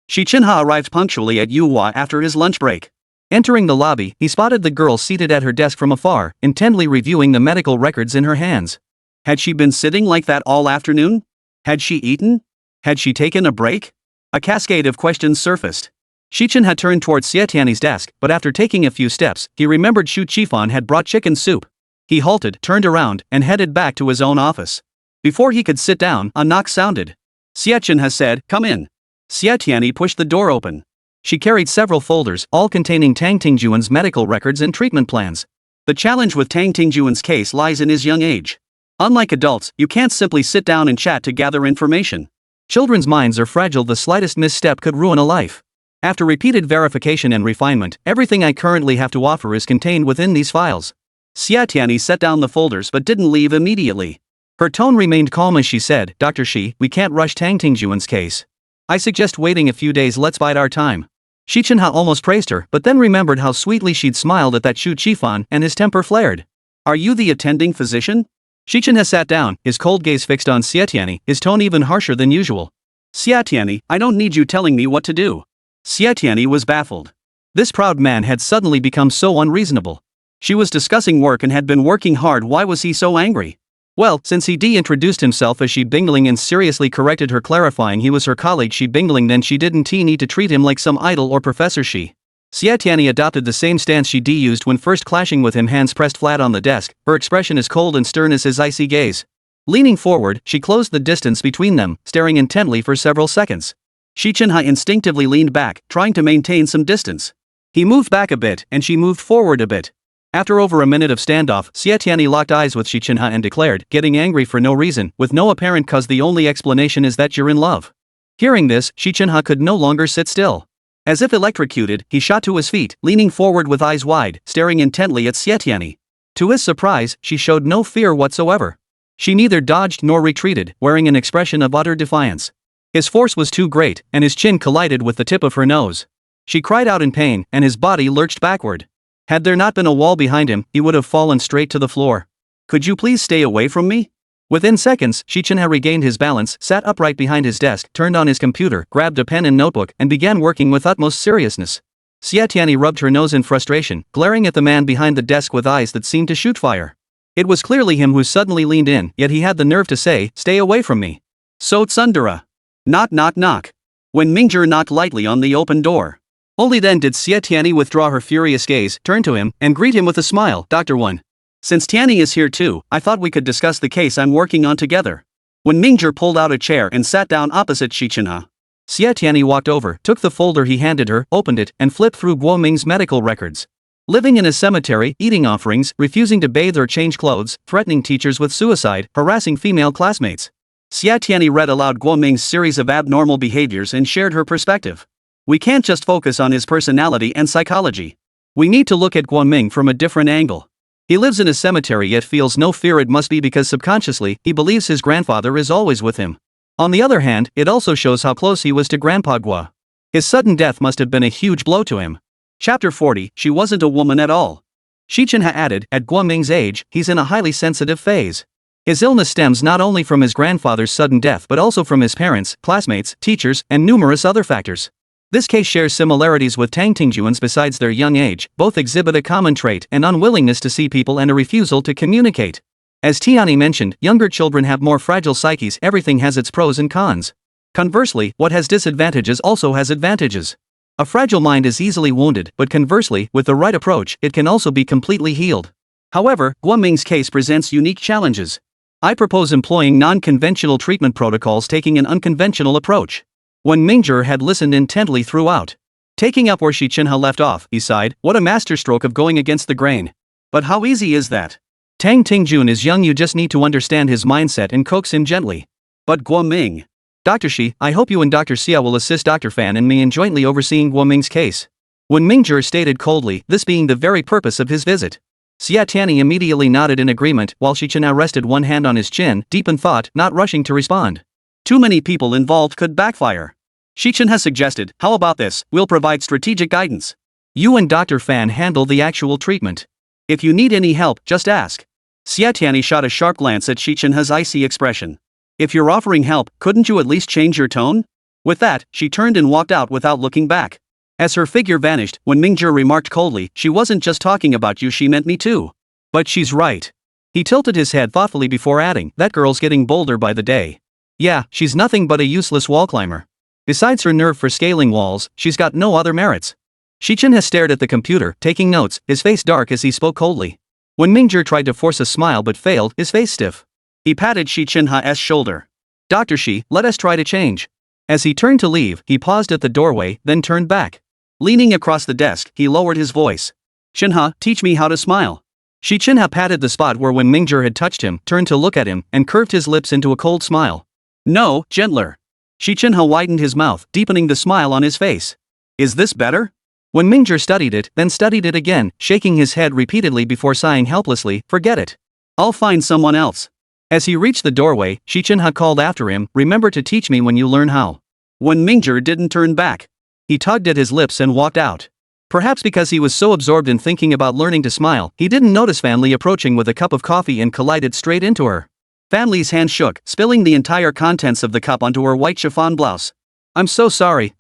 Xi Chenhe arrived punctually at Yuhua after his lunch break. Entering the lobby, he spotted the girl seated at her desk from afar, intently reviewing the medical records in her hands. Had she been sitting like that all afternoon? Had she eaten? Had she taken a break? A cascade of questions surfaced. Xi Chenhe turned towards Xie Tianyi's desk, but after taking a few steps, he remembered Shu Qifan had brought chicken soup. He halted, turned around, and headed back to his own office. Before he could sit down, a knock sounded. Xie Chenhe said, "Come in." Xie Tianyi pushed the door open. She carried several folders, all containing Tang Tingjuan's medical records and treatment plans. The challenge with Tang Tingjuan's case lies in his young age. Unlike adults, you can't simply sit down and chat to gather information. Children's minds are fragile, the slightest misstep could ruin a life. After repeated verification and refinement, everything I currently have to offer is contained within these files. Xie Tianyi set down the folders but didn't leave immediately. Her tone remained calm as she said, "Dr. Xi, we can't rush Tang Tingjuan's case. I suggest waiting a few days, let's bide our time." Xi Chenhe almost praised her, but then remembered how sweetly she'd smiled at that Shu Qifan, and his temper flared. "Are you the attending physician?" Xi Chenhe sat down, his cold gaze fixed on Xie Tianyi, his tone even harsher than usual. "Xie Tianyi, I don't need you telling me what to do." Xie Tianyi was baffled. This proud man had suddenly become so unreasonable. She was discussing work and had been working hard, why was he so angry? Well, since he de-introduced himself as Xi Bingling and seriously corrected her, clarifying he was her colleague Xi Bingling, then she didn't need to treat him like some idol or Professor Xi. Xie Tianyi adopted the same stance she used when first clashing with him, hands pressed flat on the desk, her expression as cold and stern as his icy gaze. Leaning forward, she closed the distance between them, staring intently for several seconds. Xi Chenhe instinctively leaned back, trying to maintain some distance. He moved back a bit, and she moved forward a bit. After over a minute of standoff, Xie Tianyi locked eyes with Xi Chenhe and declared, getting angry for no reason, with no apparent cause, the only explanation is that you're in love. Hearing this, Xi Chenhe could no longer sit still. As if electrocuted, he shot to his feet, leaning forward with eyes wide, staring intently at Xie Tianyi. To his surprise, she showed no fear whatsoever. She neither dodged nor retreated, wearing an expression of utter defiance. His force was too great, and his chin collided with the tip of her nose. She cried out in pain, and his body lurched backward. Had there not been a wall behind him, he would have fallen straight to the floor. "Could you please stay away from me?" Within seconds, Xi Chenhe regained his balance, sat upright behind his desk, turned on his computer, grabbed a pen and notebook, and began working with utmost seriousness. Xie Tianyi rubbed her nose in frustration, glaring at the man behind the desk with eyes that seemed to shoot fire. It was clearly him who suddenly leaned in, yet he had the nerve to say, "Stay away from me." "So tsundere." Knock knock knock. When Mingzhong knocked lightly on the open door. Only then did Xie Tianyi withdraw her furious gaze, turn to him, and greet him with a smile. "Dr. Wan. Since Tianyi is here too, I thought we could discuss the case I'm working on together." When Mingzhong pulled out a chair and sat down opposite Xi Chenhe, Xie Tianyi walked over, took the folder he handed her, opened it, and flipped through Guo Ming's medical records. Living in a cemetery, eating offerings, refusing to bathe or change clothes, threatening teachers with suicide, harassing female classmates. Xie Tianyi read aloud Guo Ming's series of abnormal behaviors and shared her perspective. "We can't just focus on his personality and psychology. We need to look at Guo Ming from a different angle. He lives in a cemetery yet feels no fear. It must be because subconsciously, he believes his grandfather is always with him. On the other hand, it also shows how close he was to Grandpa Guo. His sudden death must have been a huge blow to him." Chapter 40, She wasn't a woman at all. Xi Chenhe added, "At Guo Ming's age, he's in a highly sensitive phase. His illness stems not only from his grandfather's sudden death but also from his parents, classmates, teachers, and numerous other factors. This case shares similarities with Tang Tingjuan's. Besides their young age, both exhibit a common trait, an unwillingness to see people and a refusal to communicate. As Tianyi mentioned, younger children have more fragile psyches. Everything has its pros and cons. Conversely, what has disadvantages also has advantages. A fragile mind is easily wounded, but conversely, with the right approach, it can also be completely healed. However, Guo Ming's case presents unique challenges. I propose employing non-conventional treatment protocols, taking an unconventional approach." When Mingzhong had listened intently throughout, taking up where Xi Chenhe left off, he sighed, "What a masterstroke of going against the grain. But how easy is that? Tang Tingjuan is young, you just need to understand his mindset and coax him gently. But Guo Ming. Dr. Xi, I hope you and Dr. Xie will assist Dr. Fan and me in jointly overseeing Guo Ming's case." When Mingzhong stated coldly, this being the very purpose of his visit, Xie Tianyi immediately nodded in agreement, while Xi Chenhe rested one hand on his chin, deep in thought, not rushing to respond. Too many people involved could backfire. Xi Chenhe suggested, "How about this, we'll provide strategic guidance. You and Dr. Fan handle the actual treatment. If you need any help, just ask." Xie Tianyi shot a sharp glance at Xi Chenhe's icy expression. "If you're offering help, couldn't you at least change your tone?" With that, she turned and walked out without looking back. As her figure vanished, when Mingzhong remarked coldly, "She wasn't just talking about you, she meant me too." But she's right. He tilted his head thoughtfully before adding, "That girl's getting bolder by the day. Yeah, she's nothing but a useless wall climber. Besides her nerve for scaling walls, she's got no other merits." Xi Chenhe stared at the computer, taking notes, his face dark as he spoke coldly. When Mingzhong tried to force a smile but failed, his face stiff. He patted Xi Chenhe's shoulder. "Dr. Xi, let us try to change." As he turned to leave, he paused at the doorway, then turned back. Leaning across the desk, he lowered his voice. "Chenhe, teach me how to smile." Xi Chenhe patted the spot where when Mingzhong had touched him, turned to look at him, and curved his lips into a cold smile. "No, gentler." Xi Chenhe widened his mouth, deepening the smile on his face. "Is this better?" When Mingzhong studied it, then studied it again, shaking his head repeatedly before sighing helplessly, "Forget it. I'll find someone else." As he reached the doorway, Xi Chenhe called after him, "Remember to teach me when you learn how." When Mingzhong didn't turn back, he tugged at his lips and walked out. Perhaps because he was so absorbed in thinking about learning to smile, he didn't notice Fan Li approaching with a cup of coffee and collided straight into her. Fan Li's hand shook, spilling the entire contents of the cup onto her white chiffon blouse. "I'm so sorry,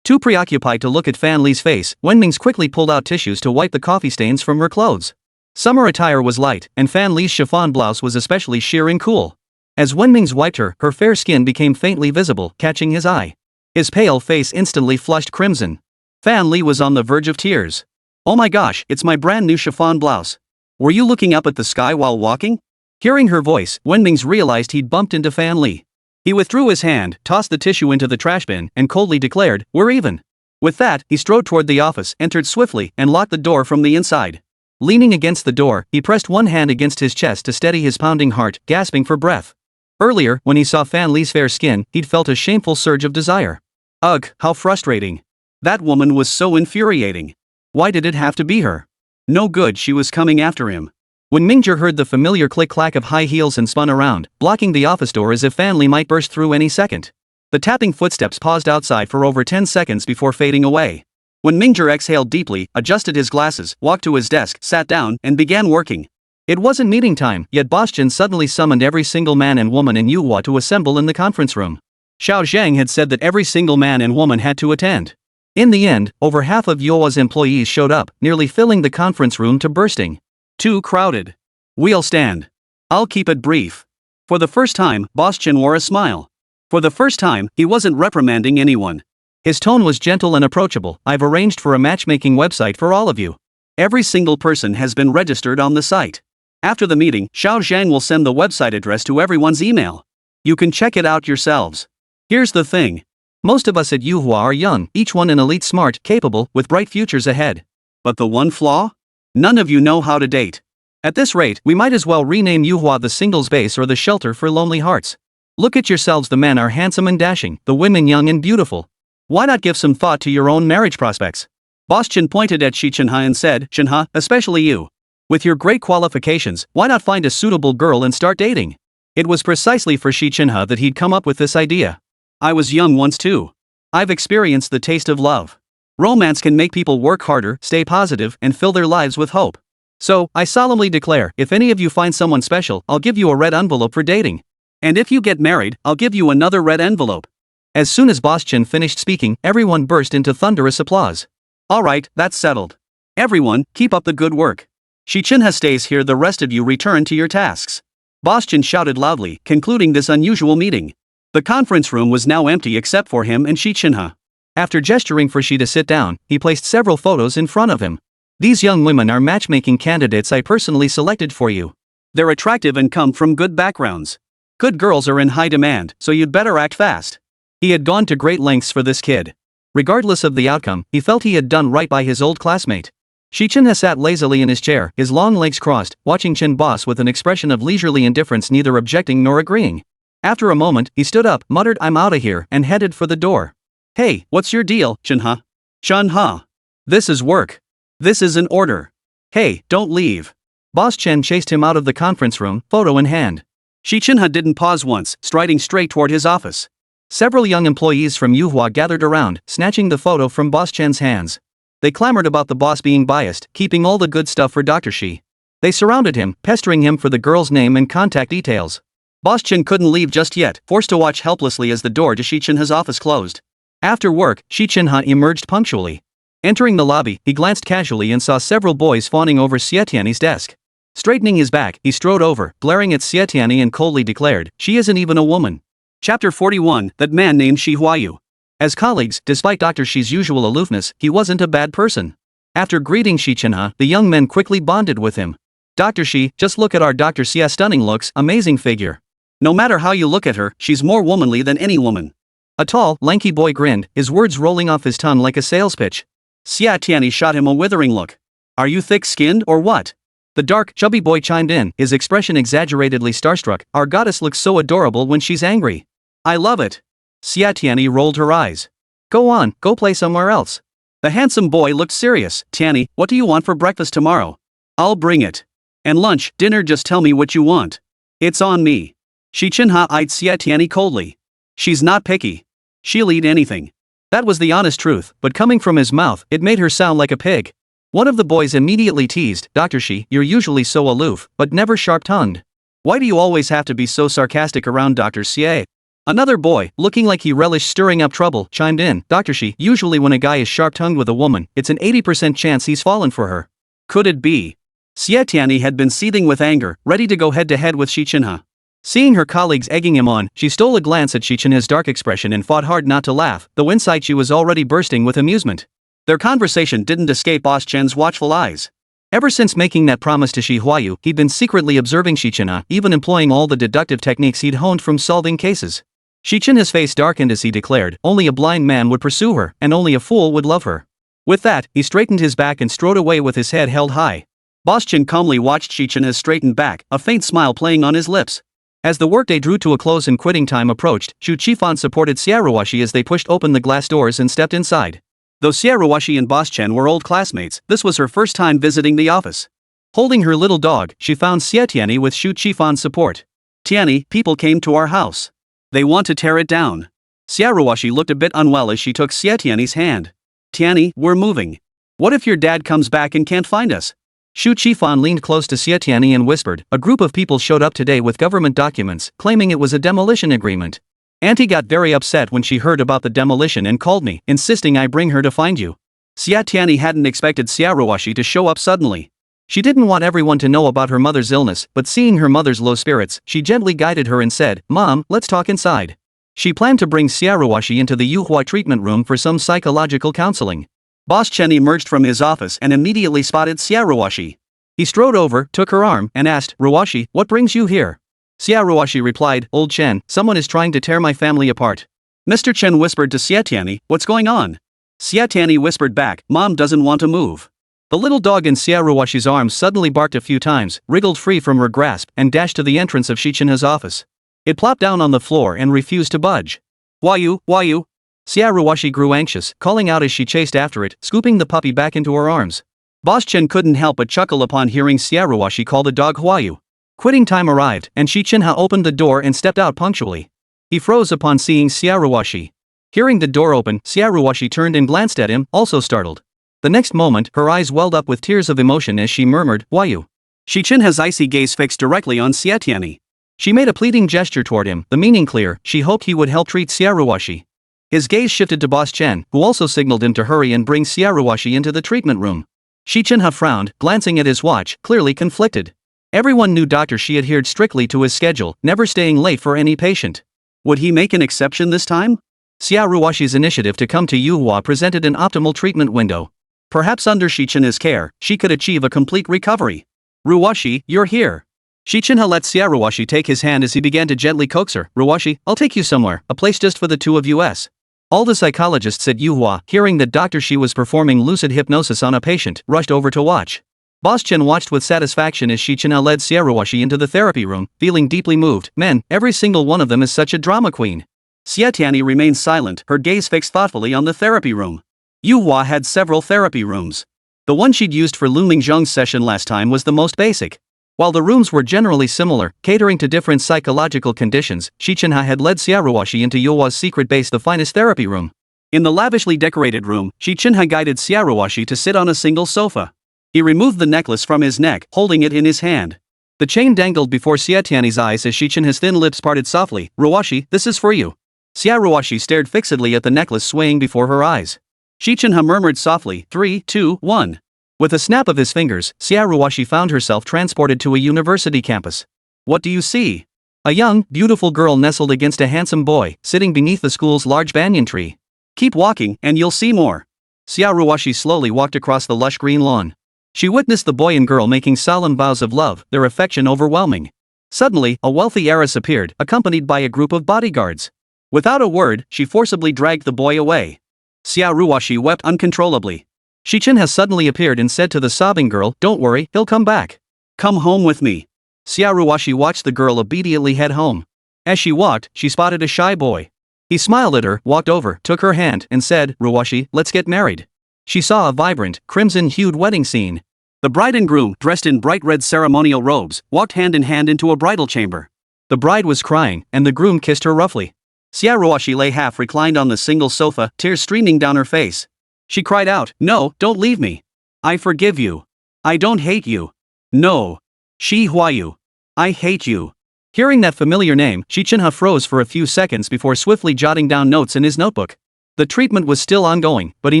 Too preoccupied to look at Fan Li's face, Wenming's quickly pulled out tissues to wipe the coffee stains from her clothes. Summer attire was light, and Fan Li's chiffon blouse was especially sheer and cool. As Wenming's wiped her, her fair skin became faintly visible, catching his eye. His pale face instantly flushed crimson. Fan Li was on the verge of tears. "Oh my gosh, it's my brand new chiffon blouse. Were you looking up at the sky while walking?" Hearing her voice, Wenming's realized he'd bumped into Fan Li. He withdrew his hand, tossed the tissue into the trash bin, and coldly declared, "We're even." With that, he strode toward the office, entered swiftly, and locked the door from the inside. Leaning against the door, he pressed one hand against his chest to steady his pounding heart, gasping for breath. Earlier, when he saw Fan Li's fair skin, he'd felt a shameful surge of desire. Ugh, how frustrating. That woman was so infuriating. Why did it have to be her? No good, she was coming after him. When Mingzhong heard the familiar click-clack of high heels and spun around, blocking the office door as if Fan Li might burst through any second. The tapping footsteps paused outside for over 10 seconds before fading away. When Mingzhong exhaled deeply, adjusted his glasses, walked to his desk, sat down, and began working. It wasn't meeting time, yet Boss Chen suddenly summoned every single man and woman in Yuhua to assemble in the conference room. Xiao Zhang had said that every single man and woman had to attend. In the end, over half of Yuhua's employees showed up, nearly filling the conference room to bursting. Too crowded. We'll stand. I'll keep it brief. For the first time, Boss Chen wore a smile. For the first time, he wasn't reprimanding anyone. His tone was gentle and approachable. "I've arranged for a matchmaking website for all of you. Every single person has been registered on the site. After the meeting, Xiao Zhang will send the website address to everyone's email. You can check it out yourselves. Here's the thing. Most of us at Yuhua are young, each one an elite, smart, capable, with bright futures ahead. But the one flaw? None of you know how to date. At this rate, we might as well rename Yuhua the singles base or the shelter for lonely hearts. Look at yourselves, the men are handsome and dashing, the women young and beautiful. Why not give some thought to your own marriage prospects?" Boss Chen pointed at Xi Chenhe and said, "Chenhe, especially you. With your great qualifications, why not find a suitable girl and start dating?" It was precisely for Xi Chenhe that he'd come up with this idea. "I was young once too. I've experienced the taste of love. Romance can make people work harder, stay positive, and fill their lives with hope. So, I solemnly declare, if any of you find someone special, I'll give you a red envelope for dating. And if you get married, I'll give you another red envelope." As soon as Boss Chen finished speaking, everyone burst into thunderous applause. "All right, that's settled. Everyone, keep up the good work. Xi Chenhe stays here, the rest of you return to your tasks." Boss Chen shouted loudly, concluding this unusual meeting. The conference room was now empty except for him and Xi Chenhe. After gesturing for Xi to sit down, he placed several photos in front of him. "These young women are matchmaking candidates I personally selected for you. They're attractive and come from good backgrounds. Good girls are in high demand, so you'd better act fast." He had gone to great lengths for this kid. Regardless of the outcome, he felt he had done right by his old classmate. Xi Chenhe sat lazily in his chair, his long legs crossed, watching Chen Boss with an expression of leisurely indifference, neither objecting nor agreeing. After a moment, he stood up, muttered, "I'm outta here," and headed for the door. "Hey, what's your deal, Chenhe? Chenhe. This is work. This is an order. Hey, don't leave." Boss Chen chased him out of the conference room, photo in hand. Xi Chenhe didn't pause once, striding straight toward his office. Several young employees from Yuhua gathered around, snatching the photo from Boss Chen's hands. They clamored about the boss being biased, keeping all the good stuff for Dr. Xi. They surrounded him, pestering him for the girl's name and contact details. Boss Chen couldn't leave just yet, forced to watch helplessly as the door to Xi Chenhe's office closed. After work, Xi Chenhe emerged punctually. Entering the lobby, he glanced casually and saw several boys fawning over Xie Tianyi's desk. Straightening his back, he strode over, glaring at Xie Tianyi and coldly declared, "She isn't even a woman." Chapter 41, That Man Named Xi Huayu. As colleagues, despite Dr. Xi's usual aloofness, he wasn't a bad person. After greeting Xi Chenhe, the young men quickly bonded with him. "Dr. Xi, just look at our Dr. Xie, stunning looks, amazing figure. No matter how you look at her, she's more womanly than any woman." A tall, lanky boy grinned, his words rolling off his tongue like a sales pitch. Xie Tianyi shot him a withering look. "Are you thick-skinned or what?" The dark, chubby boy chimed in, his expression exaggeratedly starstruck. "Our goddess looks so adorable when she's angry." "I love it." Xie Tianyi rolled her eyes. "Go on, go play somewhere else." The handsome boy looked serious. "Tianyi, what do you want for breakfast tomorrow?" "I'll bring it. And lunch, dinner, just tell me what you want." "It's on me." Xi Chenhe eyed Xie Tianyi coldly. "She's not picky. She'll eat anything." That was the honest truth, but coming from his mouth, it made her sound like a pig. One of the boys immediately teased, "Dr. Xi, you're usually so aloof, but never sharp-tongued. Why do you always have to be so sarcastic around Dr. Xie?" Another boy, looking like he relished stirring up trouble, chimed in, "Dr. Xi, usually when a guy is sharp-tongued with a woman, it's an 80% chance he's fallen for her." Could it be? Xie Tianyi had been seething with anger, ready to go head-to-head with Xi Chenhe. Seeing her colleagues egging him on, she stole a glance at Xi Chenhe's dark expression and fought hard not to laugh, though inside she was already bursting with amusement. Their conversation didn't escape Boss Chen's watchful eyes. Ever since making that promise to Xi Huayu, he'd been secretly observing Xi Chenhe, even employing all the deductive techniques he'd honed from solving cases. Xi Chenhe's face darkened as he declared, "Only a blind man would pursue her, and only a fool would love her." With that, he straightened his back and strode away with his head held high. Boss Chen calmly watched Xi Chenhe's straightened back, a faint smile playing on his lips. As the workday drew to a close and quitting time approached, Xu Qifan supported Xiaoruoshi as they pushed open the glass doors and stepped inside. Though Xiaoruoshi and Boss Chen were old classmates, this was her first time visiting the office. Holding her little dog, she found Xie Tianyi with Xu Qifan's support. "Tianyi, people came to our house. They want to tear it down." Xiaoruoshi looked a bit unwell as she took Xie Tianyi's hand. "Tianyi, we're moving. What if your dad comes back and can't find us?" Xu Qifan leaned close to Xie Tianyi and whispered, "A group of people showed up today with government documents, claiming it was a demolition agreement. Auntie got very upset when she heard about the demolition and called me, insisting I bring her to find you." Xie Tianyi hadn't expected Xiaoruoshi to show up suddenly. She didn't want everyone to know about her mother's illness, but seeing her mother's low spirits, she gently guided her and said, "Mom, let's talk inside." She planned to bring Xiaoruoshi into the Yuhua treatment room for some psychological counseling. Boss Chen emerged from his office and immediately spotted Xiaoruoshi. He strode over, took her arm, and asked, "Ruoshi, what brings you here?" Xiaoruoshi replied, "Old Chen, someone is trying to tear my family apart." Mr. Chen whispered to Xie Tianyi, "What's going on?" Xie Tianyi whispered back, "Mom doesn't want to move." The little dog in Xiaoruoshi's arms suddenly barked a few times, wriggled free from her grasp, and dashed to the entrance of Xi Chenhe's office. It plopped down on the floor and refused to budge. "Huayu, Huayu!" Xiaoruoshi grew anxious, calling out as she chased after it, scooping the puppy back into her arms. Boss Chen couldn't help but chuckle upon hearing Xiaoruoshi call the dog Huayu. Quitting time arrived, and Xi Chenhe opened the door and stepped out punctually. He froze upon seeing Xiaoruoshi. Hearing the door open, Xiaoruoshi turned and glanced at him, also startled. The next moment, her eyes welled up with tears of emotion as she murmured, "Huayu." Xi Chenhe's icy gaze fixed directly on Xie Tianyi. She made a pleading gesture toward him, the meaning clear. She hoped he would help treat Xiaoruoshi. His gaze shifted to Boss Chen, who also signaled him to hurry and bring Xiaoruoshi into the treatment room. Xi Chenhe frowned, glancing at his watch, clearly conflicted. Everyone knew Dr. Xi adhered strictly to his schedule, never staying late for any patient. Would he make an exception this time? Xiaoruoshi's initiative to come to Yuhua presented an optimal treatment window. Perhaps under Xi Chenhe's care, she could achieve a complete recovery. "Ruoshi, you're here." Xi Chenhe let Xiaoruoshi take his hand as he began to gently coax her. "Ruoshi, I'll take you somewhere, a place just for the two of us." All the psychologists at Yuhua, hearing that Dr. Xi was performing lucid hypnosis on a patient, rushed over to watch. Boss Chen watched with satisfaction as Xi Chenhe led Xiaoruoshi into the therapy room, feeling deeply moved. "Men, every single one of them is such a drama queen." Xie Tianyi remained silent, her gaze fixed thoughtfully on the therapy room. Yuhua had several therapy rooms. The one she'd used for Liu Mingzhong's session last time was the most basic. While the rooms were generally similar, catering to different psychological conditions, Xi Chenhe had led Xiaoruoshi into Yuhua's secret base, the finest therapy room. In the lavishly decorated room, Xi Chenhe guided Xiaoruoshi to sit on a single sofa. He removed the necklace from his neck, holding it in his hand. The chain dangled before Xie Tianyi's eyes as Xi Chenhe's thin lips parted softly. "Ruoshi, this is for you." Xiaoruoshi stared fixedly at the necklace swaying before her eyes. Xi Chenhe murmured softly, 3, 2, 1. With a snap of his fingers, Xia found herself transported to a university campus. What do you see? A young, beautiful girl nestled against a handsome boy, sitting beneath the school's large banyan tree. Keep walking, and you'll see more. Xia slowly walked across the lush green lawn. She witnessed the boy and girl making solemn vows of love, their affection overwhelming. Suddenly, a wealthy heiress appeared, accompanied by a group of bodyguards. Without a word, she forcibly dragged the boy away. Xia wept uncontrollably. Xi Chenhe suddenly appeared and said to the sobbing girl, "Don't worry, he'll come back. Come home with me." Xia watched the girl obediently head home. As she walked, she spotted a shy boy. He smiled at her, walked over, took her hand, and said, "Ruwashi, let's get married." She saw a vibrant, crimson-hued wedding scene. The bride and groom, dressed in bright red ceremonial robes, walked hand in hand into a bridal chamber. The bride was crying, and the groom kissed her roughly. Xia lay half reclined on the single sofa, tears streaming down her face. She cried out, "No, don't leave me. I forgive you. I don't hate you. No. Huayu. I hate you." Hearing that familiar name, Xi Chenhe froze for a few seconds before swiftly jotting down notes in his notebook. The treatment was still ongoing, but he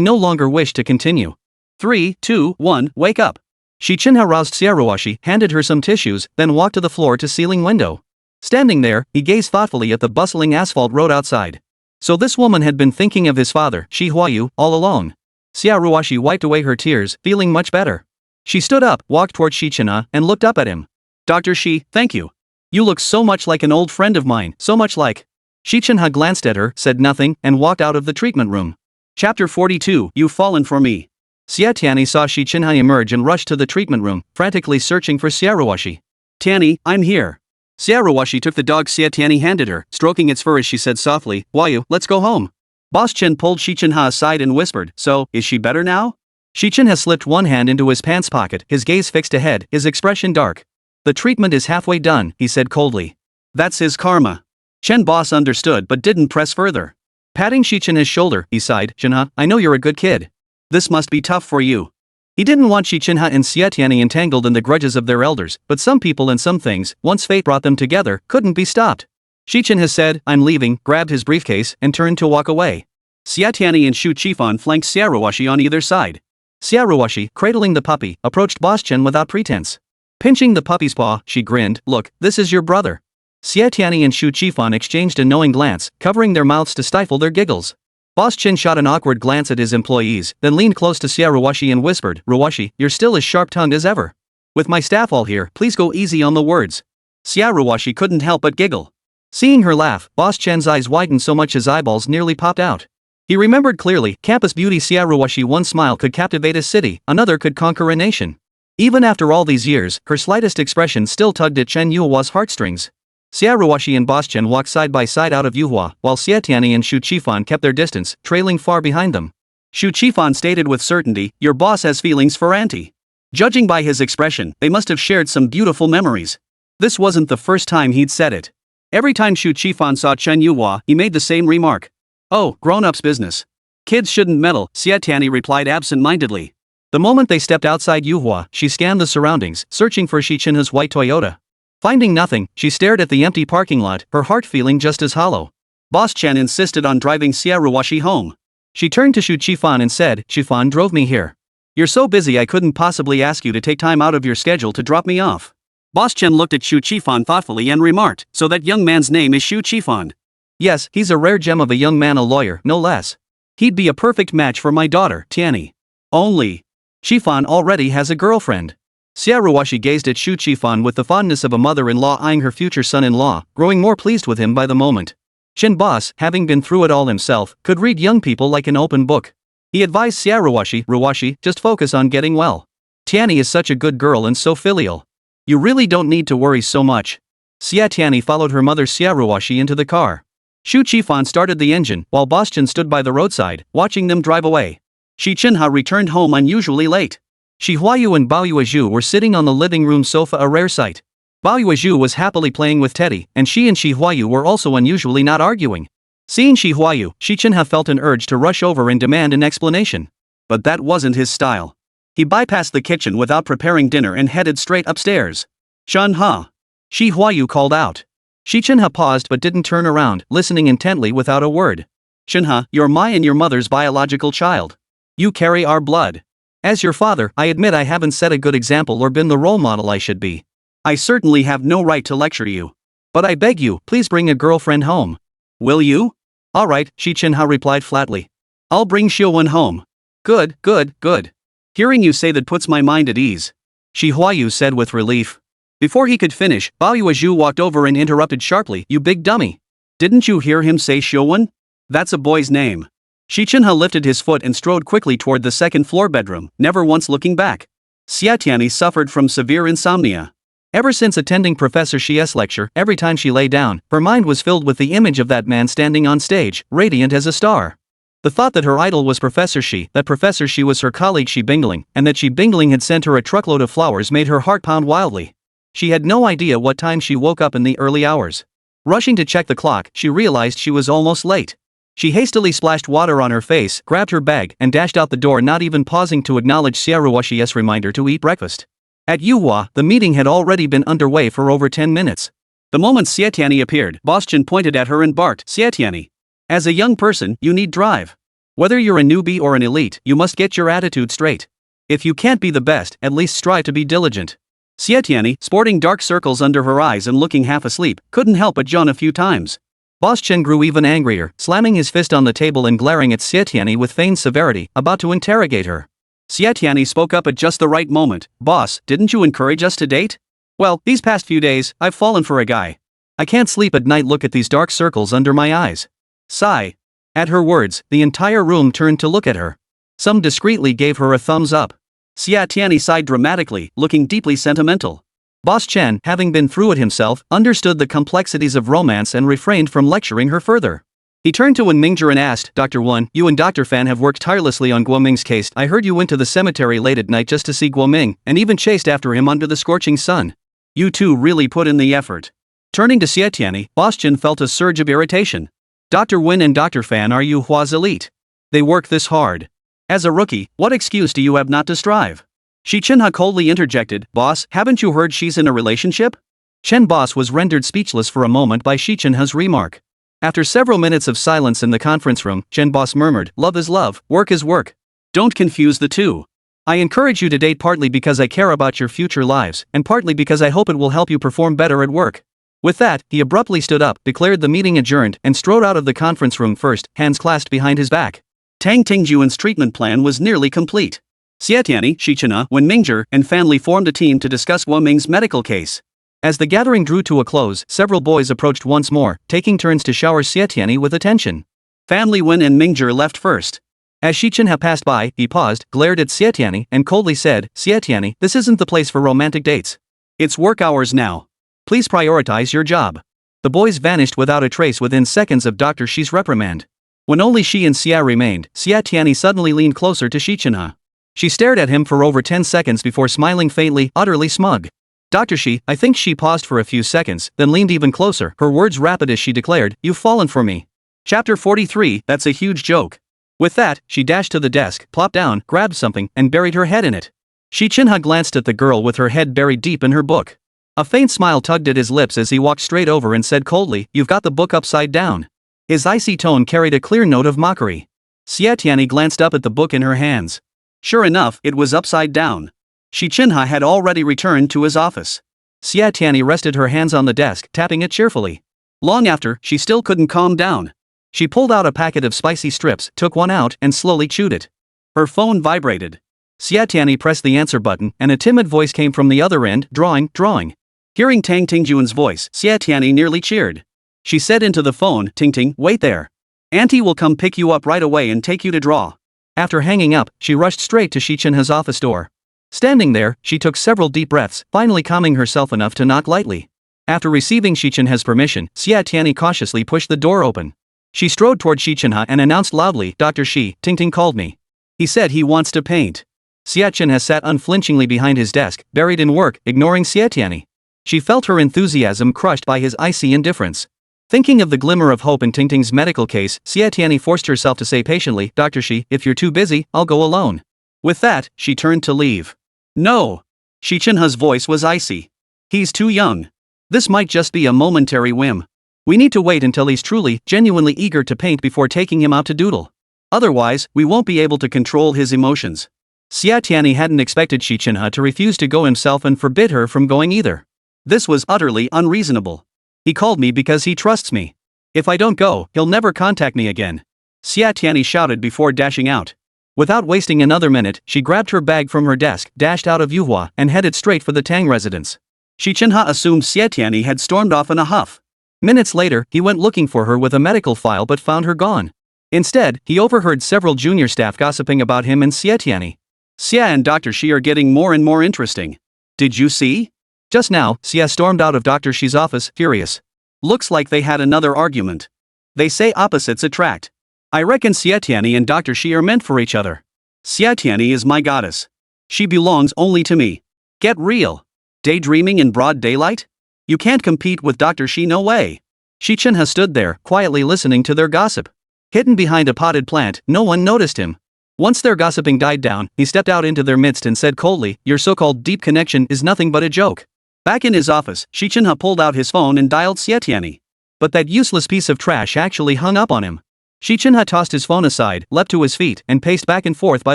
no longer wished to continue. 3, 2, 1, wake up. Xi Chenhe roused Xia handed her some tissues, then walked to the floor-to-ceiling window. Standing there, he gazed thoughtfully at the bustling asphalt road outside. So this woman had been thinking of his father, Huayu, all along. Xia wiped away her tears, feeling much better. She stood up, walked toward Xi Chenhe, and looked up at him. "Dr. Xi, thank you. You look so much like an old friend of mine, so much like." Xi Chenhe glanced at her, said nothing, and walked out of the treatment room. Chapter 42, You've Fallen for Me. Xie Tianyi saw Xi Chenhe emerge and rushed to the treatment room, frantically searching for Xia. "Tianyi, I'm here." Xia took the dog Xie Tianyi handed her, stroking its fur as she said softly, "Huayu, let's go home." Boss Chen pulled Xi Chenhe aside and whispered, "So, is she better now?" Xi Chenhe slipped one hand into his pants pocket, his gaze fixed ahead, his expression dark. "The treatment is halfway done," he said coldly. "That's his karma." Chen Boss understood but didn't press further. Patting Xi Chenhe's shoulder, he sighed, "Chenhe, I know you're a good kid. This must be tough for you." He didn't want Xi Chenhe and Xie Tianyi entangled in the grudges of their elders, but some people and some things, once fate brought them together, couldn't be stopped. Xi Chenhe said, "I'm leaving," grabbed his briefcase, and turned to walk away. Xie Tianyi and Shu Qifan flanked Xia on either side. Xia, cradling the puppy, approached Boss Chen without pretense. Pinching the puppy's paw, she grinned, "Look, this is your brother." Xie Tianyi and Shu Qifan exchanged a knowing glance, covering their mouths to stifle their giggles. Boss Chen shot an awkward glance at his employees, then leaned close to Xia and whispered, "Ruwashi, you're still as sharp-tongued as ever. With my staff all here, please go easy on the words." Xia couldn't help but giggle. Seeing her laugh, Boss Chen's eyes widened so much his eyeballs nearly popped out. He remembered clearly, campus beauty Xia. One smile could captivate a city, another could conquer a nation. Even after all these years, her slightest expression still tugged at Chen Yuhua's heartstrings. Xia and Boss Chen walked side by side out of Yuhua, while Xie Tianyi and Shu Qifan kept their distance, trailing far behind them. Shu Qifan stated with certainty, "Your boss has feelings for Auntie." Judging by his expression, they must have shared some beautiful memories. This wasn't the first time he'd said it. Every time Shu Qifan saw Chen Yuhua, he made the same remark. "Oh, grown-ups business. Kids shouldn't meddle," Xie Tianyi replied absent-mindedly. The moment they stepped outside Yuhua, she scanned the surroundings, searching for Xi Chenhe's white Toyota. Finding nothing, she stared at the empty parking lot, her heart feeling just as hollow. Boss Chen insisted on driving Xia home. She turned to Shu Qifan and said, "Qifan drove me here. You're so busy I couldn't possibly ask you to take time out of your schedule to drop me off." Boss Chen looked at Shu Qifan thoughtfully and remarked, "So that young man's name is Shu Qifan?" "Yes, he's a rare gem of a young man, a lawyer, no less. He'd be a perfect match for my daughter, Tianyi. Only Qifan already has a girlfriend." Xia gazed at Shu Qifan with the fondness of a mother-in-law eyeing her future son-in-law, growing more pleased with him by the moment. Chen Boss, having been through it all himself, could read young people like an open book. He advised Xia Ruwashi, just focus on getting well. Tianyi is such a good girl and so filial. You really don't need to worry so much. Xie Tianyi followed her mother Xia into the car. Shu Qifan started the engine, while Boss Chen stood by the roadside, watching them drive away. Xi Chenhe returned home unusually late. Huayu and Baoyuezhu were sitting on the living room sofa, a rare sight. Baoyuezhu was happily playing with Teddy, and she and Huayu were also unusually not arguing. Seeing Huayu, Xi Chenhe felt an urge to rush over and demand an explanation. But that wasn't his style. He bypassed the kitchen without preparing dinner and headed straight upstairs. "Chenhe!" Huayu called out. Xi Chenhe paused but didn't turn around, listening intently without a word. "Chenhe, you're my and your mother's biological child. You carry our blood. As your father, I admit I haven't set a good example or been the role model I should be. I certainly have no right to lecture you. But I beg you, please bring a girlfriend home. Will you? Alright, Xi Chenhe replied flatly. I'll bring Xiuwen home. Good, good, good. Hearing you say that puts my mind at ease. Huayu said with relief. Before he could finish, Baoyuezhu walked over and interrupted sharply. You big dummy. Didn't you hear him say Xiuwen? That's a boy's name. Xi Chenhe lifted his foot and strode quickly toward the second-floor bedroom, never once looking back. Xie Tianyi suffered from severe insomnia. Ever since attending Professor Xie's lecture, every time she lay down, her mind was filled with the image of that man standing on stage, radiant as a star. The thought that her idol was Professor Xi, that Professor Xi was her colleague Xi Bingling, and that Xi Bingling had sent her a truckload of flowers made her heart pound wildly. She had no idea what time she woke up in the early hours. Rushing to check the clock, she realized she was almost late. She hastily splashed water on her face, grabbed her bag, and dashed out the door, not even pausing to acknowledge Xie's reminder to eat breakfast. At Yuhua, the meeting had already been underway for over 10 minutes. The moment Xie Tianyi appeared, Boss Chen pointed at her and barked, Xie Tianyi. As a young person, you need drive. Whether you're a newbie or an elite, you must get your attitude straight. If you can't be the best, at least strive to be diligent. Xie Tianyi, sporting dark circles under her eyes and looking half asleep, couldn't help but yawn a few times. Boss Chen grew even angrier, slamming his fist on the table and glaring at Xie Tianyi with feigned severity, about to interrogate her. Xie Tianyi spoke up at just the right moment. Boss, didn't you encourage us to date? Well, these past few days, I've fallen for a guy. I can't sleep at night, look at these dark circles under my eyes. Sigh. At her words, the entire room turned to look at her. Some discreetly gave her a thumbs up. Xie Tianyi sighed dramatically, looking deeply sentimental. Boss Chen, having been through it himself, understood the complexities of romance and refrained from lecturing her further. He turned to Wen Mingzhong and asked, Dr. Wen, you and Dr. Fan have worked tirelessly on Guoming's case. I heard you went to the cemetery late at night just to see Guoming, and even chased after him under the scorching sun. You two really put in the effort. Turning to Xie Tianyi, Boss Chen felt a surge of irritation. Dr. Wen and Dr. Fan are Yuhua's elite. They work this hard. As a rookie, what excuse do you have not to strive? Xi Chenhe coldly interjected, Boss, haven't you heard she's in a relationship? Chen Boss was rendered speechless for a moment by Xi Chenhe's remark. After several minutes of silence in the conference room, Chen Boss murmured, love is love, work is work. Don't confuse the two. I encourage you to date partly because I care about your future lives, and partly because I hope it will help you perform better at work. With that, he abruptly stood up, declared the meeting adjourned, and strode out of the conference room first, hands clasped behind his back. Tang Tingjuan's treatment plan was nearly complete. Xie Tianyi, Xi Chenhe, Wen Mingzhong, and family formed a team to discuss Guoming's medical case. As the gathering drew to a close, several boys approached once more, taking turns to shower Xie Tianyi with attention. Family Wen and Mingzhong left first. As Xi Chenhe passed by, he paused, glared at Xie Tianyi, and coldly said, Xie Tianyi, this isn't the place for romantic dates. It's work hours now. Please prioritize your job. The boys vanished without a trace within seconds of Dr. Xi's reprimand. When only Xi and Xia remained, Xie Tianyi suddenly leaned closer to Xi Chenhe. She stared at him for over 10 seconds before smiling faintly, utterly smug. Dr. Xi, I think she paused for a few seconds, then leaned even closer, her words rapid as she declared, You've fallen for me. Chapter 43, that's a huge joke. With that, she dashed to the desk, plopped down, grabbed something, and buried her head in it. Xi Chenhe glanced at the girl with her head buried deep in her book. A faint smile tugged at his lips as he walked straight over and said coldly, You've got the book upside down. His icy tone carried a clear note of mockery. Xie Tianyi glanced up at the book in her hands. Sure enough, it was upside down. Xi Chenhe had already returned to his office. Xie Tianyi rested her hands on the desk, tapping it cheerfully. Long after, she still couldn't calm down. She pulled out a packet of spicy strips, took one out, and slowly chewed it. Her phone vibrated. Xie Tianyi pressed the answer button, and a timid voice came from the other end, drawing. Hearing Tang Tingjuan's voice, Xie Tianyi nearly cheered. She said into the phone, Ting, wait there. Auntie will come pick you up right away and take you to draw. After hanging up, she rushed straight to Xi Chenhe's office door. Standing there, she took several deep breaths, finally calming herself enough to knock lightly. After receiving Xi Chenhe's permission, Xie Tianyi cautiously pushed the door open. She strode toward Xi Chenhe and announced loudly, Dr. Xi, Ting called me. He said he wants to paint. Xie Chenhe sat unflinchingly behind his desk, buried in work, ignoring Xie Tianyi. She felt her enthusiasm crushed by his icy indifference. Thinking of the glimmer of hope in Ting's medical case, Xie Tianyi forced herself to say patiently, Dr. Xi, if you're too busy, I'll go alone. With that, she turned to leave. No. Xi Chenhe's voice was icy. He's too young. This might just be a momentary whim. We need to wait until he's truly, genuinely eager to paint before taking him out to doodle. Otherwise, we won't be able to control his emotions. Xie Tianyi hadn't expected Xi Chenhe to refuse to go himself and forbid her from going either. This was utterly unreasonable. He called me because he trusts me. If I don't go, he'll never contact me again. Xie Tianyi shouted before dashing out. Without wasting another minute, she grabbed her bag from her desk, dashed out of Yuhua, and headed straight for the Tang residence. Xi Chenhe assumed Xie Tianyi had stormed off in a huff. Minutes later, he went looking for her with a medical file but found her gone. Instead, he overheard several junior staff gossiping about him and Xie Tianyi. Xie and Dr. Xi are getting more and more interesting. Did you see? Just now, Xie stormed out of Dr. Xi's office, furious. Looks like they had another argument. They say opposites attract. I reckon Xie Tianyi and Dr. Xi are meant for each other. Xie Tianyi is my goddess. She belongs only to me. Get real. Daydreaming in broad daylight? You can't compete with Dr. Xi, no way. Xi Chenhe stood there, quietly listening to their gossip. Hidden behind a potted plant, no one noticed him. Once their gossiping died down, he stepped out into their midst and said coldly, "Your so-called deep connection is nothing but a joke." Back in his office, Xi Chenhe pulled out his phone and dialed Xie Tianyi. But that useless piece of trash actually hung up on him. Xi Chenhe tossed his phone aside, leapt to his feet, and paced back and forth by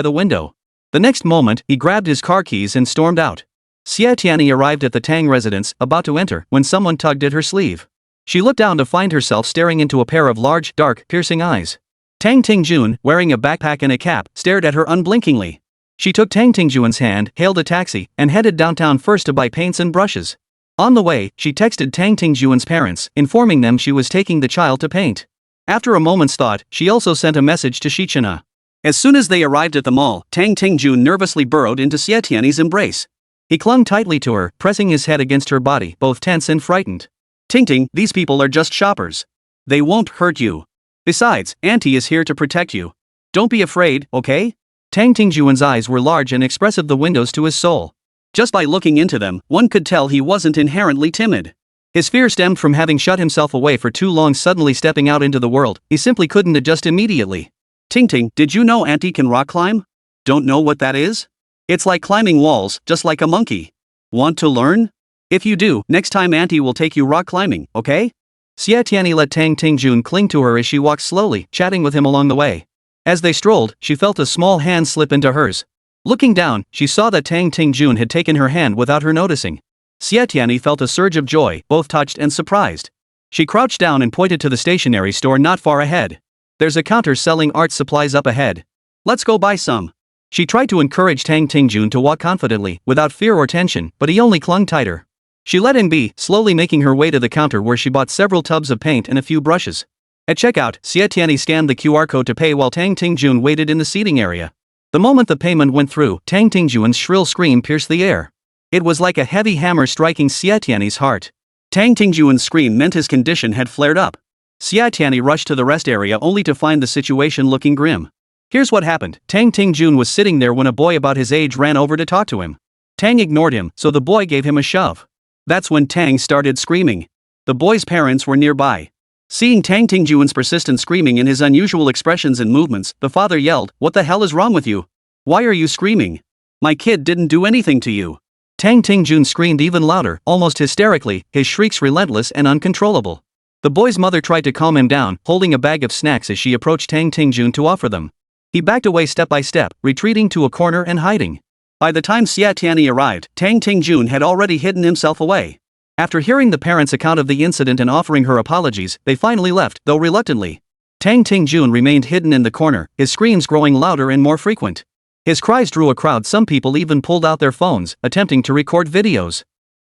the window. The next moment, he grabbed his car keys and stormed out. Xie Tianyi arrived at the Tang residence, about to enter, when someone tugged at her sleeve. She looked down to find herself staring into a pair of large, dark, piercing eyes. Tang Tingjun, wearing a backpack and a cap, stared at her unblinkingly. She took Tang Tingjuan's hand, hailed a taxi, and headed downtown first to buy paints and brushes. On the way, she texted Tang Tingjuan's parents, informing them she was taking the child to paint. After a moment's thought, she also sent a message to Xi Chenhe. As soon as they arrived at the mall, Tang Tingjun nervously burrowed into Xie Tianyi's embrace. He clung tightly to her, pressing his head against her body, both tense and frightened. "Ting, these people are just shoppers. They won't hurt you. Besides, Auntie is here to protect you. Don't be afraid, okay?" Tang Tingjuan's eyes were large and expressive, the windows to his soul. Just by looking into them, one could tell he wasn't inherently timid. His fear stemmed from having shut himself away for too long. Suddenly stepping out into the world, he simply couldn't adjust immediately. "Ting, did you know Auntie can rock climb? Don't know what that is? It's like climbing walls, just like a monkey. Want to learn? If you do, next time Auntie will take you rock climbing, okay?" Xie Tianyi let Tang Tingjun cling to her as she walked slowly, chatting with him along the way. As they strolled, she felt a small hand slip into hers. Looking down, she saw that Tang Tingjun had taken her hand without her noticing. Xie Tianyi felt a surge of joy, both touched and surprised. She crouched down and pointed to the stationery store not far ahead. "There's a counter selling art supplies up ahead. Let's go buy some." She tried to encourage Tang Tingjun to walk confidently, without fear or tension, but he only clung tighter. She let him be, slowly making her way to the counter where she bought several tubs of paint and a few brushes. At checkout, Xie Tianyi scanned the QR code to pay while Tang Tingjun waited in the seating area. The moment the payment went through, Tang Tingjuan's shrill scream pierced the air. It was like a heavy hammer striking Xie Tianyi's heart. Tang Tingjuan's scream meant his condition had flared up. Xie Tianyi rushed to the rest area only to find the situation looking grim. Here's what happened. Tang Tingjun was sitting there when a boy about his age ran over to talk to him. Tang ignored him, so the boy gave him a shove. That's when Tang started screaming. The boy's parents were nearby. Seeing Tang Tingjuan's persistent screaming and his unusual expressions and movements, the father yelled, "What the hell is wrong with you? Why are you screaming? My kid didn't do anything to you." Tang Tingjun screamed even louder, almost hysterically, his shrieks relentless and uncontrollable. The boy's mother tried to calm him down, holding a bag of snacks as she approached Tang Tingjun to offer them. He backed away step by step, retreating to a corner and hiding. By the time Xie Tianyi arrived, Tang Tingjun had already hidden himself away. After hearing the parents' account of the incident and offering her apologies, they finally left, though reluctantly. Tang Tingjun remained hidden in the corner, his screams growing louder and more frequent. His cries drew a crowd. Some people even pulled out their phones, attempting to record videos.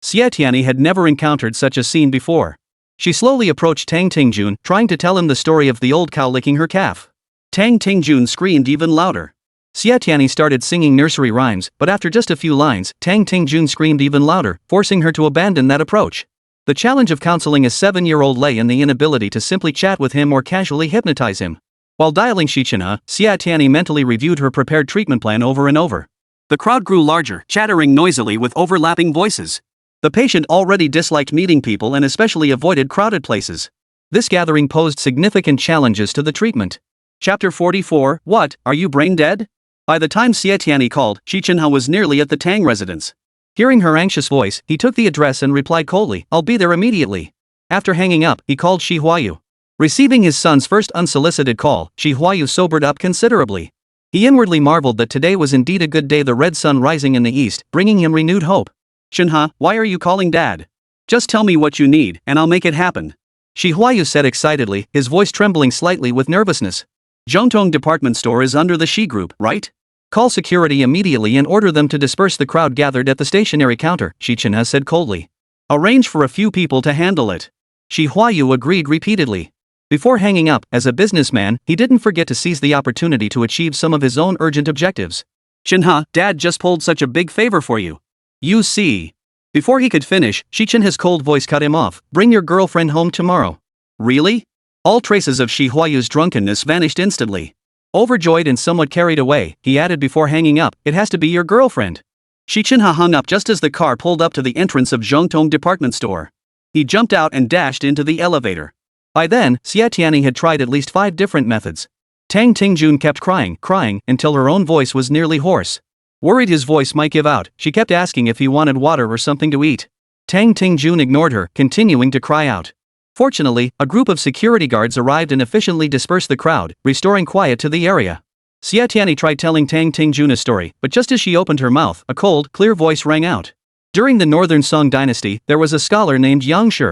Xie Tianyi had never encountered such a scene before. She slowly approached Tang Tingjun, trying to tell him the story of the old cow licking her calf. Tang Tingjun screamed even louder. Xie Tianyi started singing nursery rhymes, but after just a few lines, Tang Tingjun screamed even louder, forcing her to abandon that approach. The challenge of counseling a 7-year-old lay in the inability to simply chat with him or casually hypnotize him. While dialing Xi Chenhe, Xie Tianyi mentally reviewed her prepared treatment plan over and over. The crowd grew larger, chattering noisily with overlapping voices. The patient already disliked meeting people and especially avoided crowded places. This gathering posed significant challenges to the treatment. Chapter 44, What, are you brain dead? By the time Xie Tianyi called, Xi Chenhe was nearly at the Tang residence. Hearing her anxious voice, he took the address and replied coldly, "I'll be there immediately." After hanging up, he called Huayu. Receiving his son's first unsolicited call, Huayu sobered up considerably. He inwardly marveled that today was indeed a good day, the red sun rising in the east, bringing him renewed hope. Chenhe, why are you calling Dad? Just tell me what you need, and I'll make it happen. Huayu said excitedly, his voice trembling slightly with nervousness. Zhongtong department store is under the Xi group, right? Call security immediately and order them to disperse the crowd gathered at the stationery counter, Xi Chenhe said coldly. Arrange for a few people to handle it. Huayu agreed repeatedly. Before hanging up, as a businessman, he didn't forget to seize the opportunity to achieve some of his own urgent objectives. Chenhe, Dad just pulled such a big favor for you. You see. Before he could finish, Xi Chenhe's cold voice cut him off. Bring your girlfriend home tomorrow. Really? All traces of Huayu's drunkenness vanished instantly. Overjoyed and somewhat carried away, he added before hanging up, it has to be your girlfriend. Xi Chenhe hung up just as the car pulled up to the entrance of Zhongtong department store. He jumped out and dashed into the elevator. By then, Xie Tianyi had tried at least 5 different methods. Tang Tingjun kept crying, until her own voice was nearly hoarse. Worried his voice might give out, she kept asking if he wanted water or something to eat. Tang Tingjun ignored her, continuing to cry out. Fortunately, a group of security guards arrived and efficiently dispersed the crowd, restoring quiet to the area. Xie Tianyi tried telling Tang Tingjun a story, but just as she opened her mouth, a cold, clear voice rang out. During the Northern Song dynasty, there was a scholar named Yang Shi.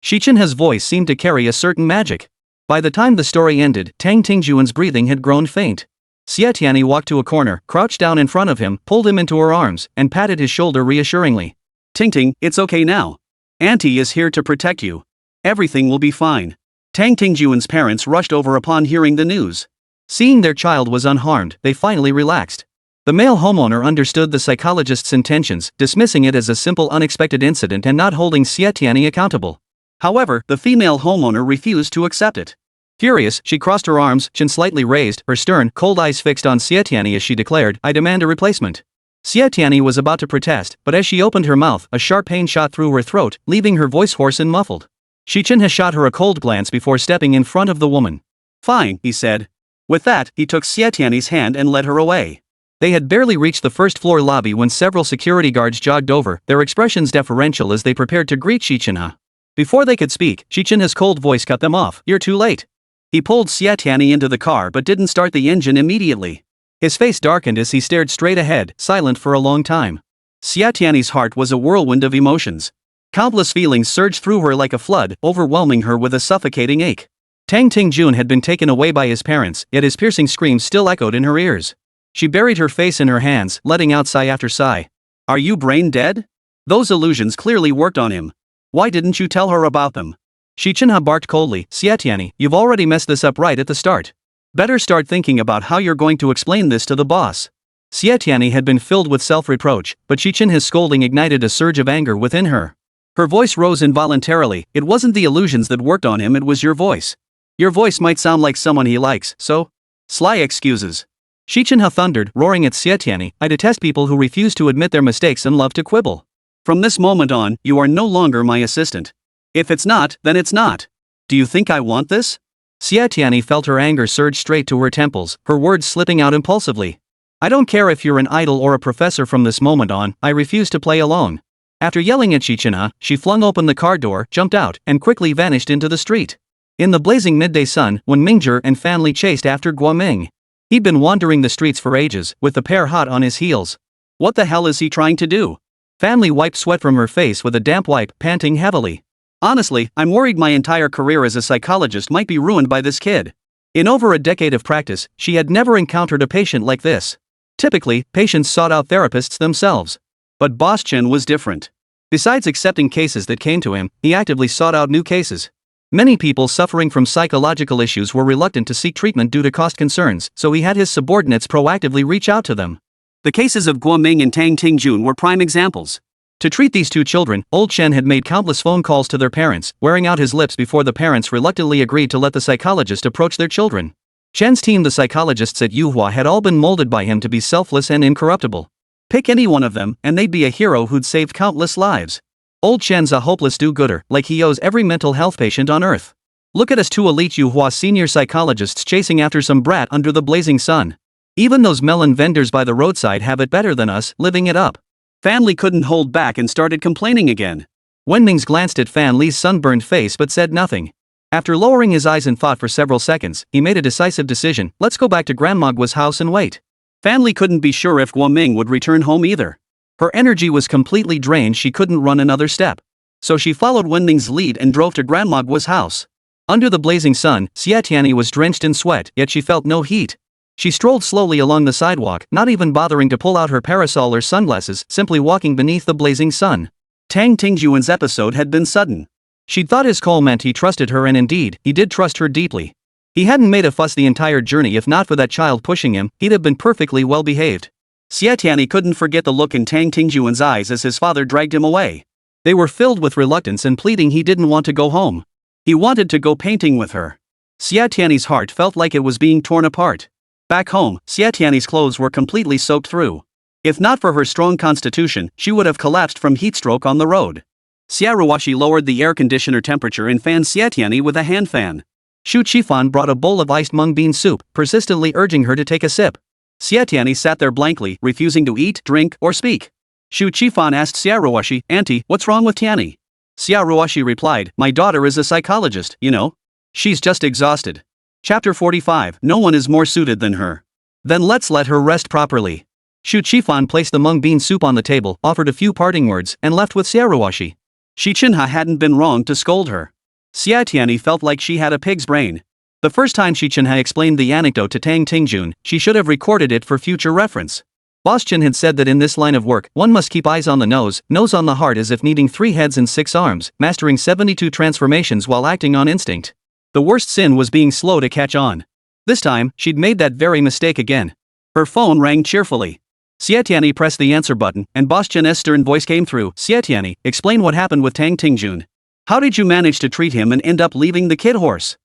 Xi Chenhe's voice seemed to carry a certain magic. By the time the story ended, Tang Tingjun's breathing had grown faint. Xie Tianyi walked to a corner, crouched down in front of him, pulled him into her arms, and patted his shoulder reassuringly. Ting, it's okay now. Auntie is here to protect you. Everything will be fine. Tang Tingjun's parents rushed over upon hearing the news. Seeing their child was unharmed, they finally relaxed. The male homeowner understood the psychologist's intentions, dismissing it as a simple unexpected incident and not holding Xie Tianyi accountable. However, the female homeowner refused to accept it. Furious, she crossed her arms, chin slightly raised, her stern, cold eyes fixed on Xie Tianyi as she declared, I demand a replacement. Xie Tianyi was about to protest, but as she opened her mouth, a sharp pain shot through her throat, leaving her voice hoarse and muffled. Xi Chenhe shot her a cold glance before stepping in front of the woman. Fine, he said. With that, he took Xie Tianyi's hand and led her away. They had barely reached the first-floor lobby when several security guards jogged over, their expressions deferential as they prepared to greet Xi Chenhe. Before they could speak, Xi Chenhe's cold voice cut them off. You're too late. He pulled Xie Tianyi into the car but didn't start the engine immediately. His face darkened as he stared straight ahead, silent for a long time. Xie Tianyi's heart was a whirlwind of emotions. Countless feelings surged through her like a flood, overwhelming her with a suffocating ache. Tang Tingjun had been taken away by his parents, yet his piercing screams still echoed in her ears. She buried her face in her hands, letting out sigh after sigh. Are you brain dead? Those illusions clearly worked on him. Why didn't you tell her about them? Xi Chenhe barked coldly, Xie Tianyi, you've already messed this up right at the start. Better start thinking about how you're going to explain this to the boss. Xie Tianyi had been filled with self-reproach, but Xi Chenhe's scolding ignited a surge of anger within her. Her voice rose involuntarily. It wasn't the illusions that worked on him, it was your voice. Your voice might sound like someone he likes, so? Sly excuses. Xi Chenhe thundered, roaring at Xie Tianyi, I detest people who refuse to admit their mistakes and love to quibble. From this moment on, you are no longer my assistant. If it's not, then it's not. Do you think I want this? Xie Tianyi felt her anger surge straight to her temples, her words slipping out impulsively. I don't care if you're an idol or a professor, from this moment on, I refuse to play alone. After yelling at Xi Chenhe, she flung open the car door, jumped out, and quickly vanished into the street. In the blazing midday sun, Wen Mingzhong and Fan Li chased after Guoming. He'd been wandering the streets for ages, with the pair hot on his heels. What the hell is he trying to do? Fan Li wiped sweat from her face with a damp wipe, panting heavily. Honestly, I'm worried my entire career as a psychologist might be ruined by this kid. In over a decade of practice, she had never encountered a patient like this. Typically, patients sought out therapists themselves. But Boss Chen was different. Besides accepting cases that came to him, he actively sought out new cases. Many people suffering from psychological issues were reluctant to seek treatment due to cost concerns, so he had his subordinates proactively reach out to them. The cases of Guoming and Tang Tingjun were prime examples. To treat these two children, old Chen had made countless phone calls to their parents, wearing out his lips before the parents reluctantly agreed to let the psychologist approach their children. Chen's team, the psychologists at Yuhua, had all been molded by him to be selfless and incorruptible. Pick any one of them, and they'd be a hero who'd saved countless lives. Old Chen's a hopeless do-gooder, like he owes every mental health patient on earth. Look at us two elite Yuhua senior psychologists chasing after some brat under the blazing sun. Even those melon vendors by the roadside have it better than us, living it up. Fan Li couldn't hold back and started complaining again. Wen Ming's glanced at Fan Li's sunburned face but said nothing. After lowering his eyes in thought for several seconds, he made a decisive decision. Let's go back to Grandma's house and wait. Family couldn't be sure if Guoming would return home either. Her energy was completely drained, she couldn't run another step. So she followed Wenming's lead and drove to Grandma's house. Under the blazing sun, Xie Tianyi was drenched in sweat, yet she felt no heat. She strolled slowly along the sidewalk, not even bothering to pull out her parasol or sunglasses, simply walking beneath the blazing sun. Tang Tingjuan's episode had been sudden. She'd thought his call meant he trusted her, and indeed, he did trust her deeply. He hadn't made a fuss the entire journey. If not for that child pushing him, he'd have been perfectly well behaved. Xie Tianyi couldn't forget the look in Tang Tingjuan's eyes as his father dragged him away. They were filled with reluctance and pleading. He didn't want to go home. He wanted to go painting with her. Xie Tianyi's heart felt like it was being torn apart. Back home, Xie Tianyi's clothes were completely soaked through. If not for her strong constitution, she would have collapsed from heatstroke on the road. Ruashi lowered the air conditioner temperature and fanned Xie Tianyi with a hand fan. Shu Qifan brought a bowl of iced mung bean soup, persistently urging her to take a sip. Xie Tianyi sat there blankly, refusing to eat, drink, or speak. Shu Qifan asked Ruashi, "Auntie, what's wrong with Tianyi?" Ruashi replied, "My daughter is a psychologist, you know. She's just exhausted." Chapter 45, No one is more suited than her. Then let's let her rest properly. Shu Qifan placed the mung bean soup on the table, offered a few parting words, and left with Ruashi. Xi Chenhe hadn't been wrong to scold her. Xie Tianyi felt like she had a pig's brain. The first time Xi Chenhe explained the anecdote to Tang Tingjun, she should have recorded it for future reference. Boss Chen had said that in this line of work, one must keep eyes on the nose on the heart, as if needing 3 heads and 6 arms, mastering 72 transformations while acting on instinct. The worst sin was being slow to catch on. This time, she'd made that very mistake again. Her phone rang cheerfully. Xie Tianyi pressed the answer button, and Boss Chen's stern voice came through. "Xie Tianyi, explain what happened with Tang Tingjun. How did you manage to treat him and end up leaving the kid horse?"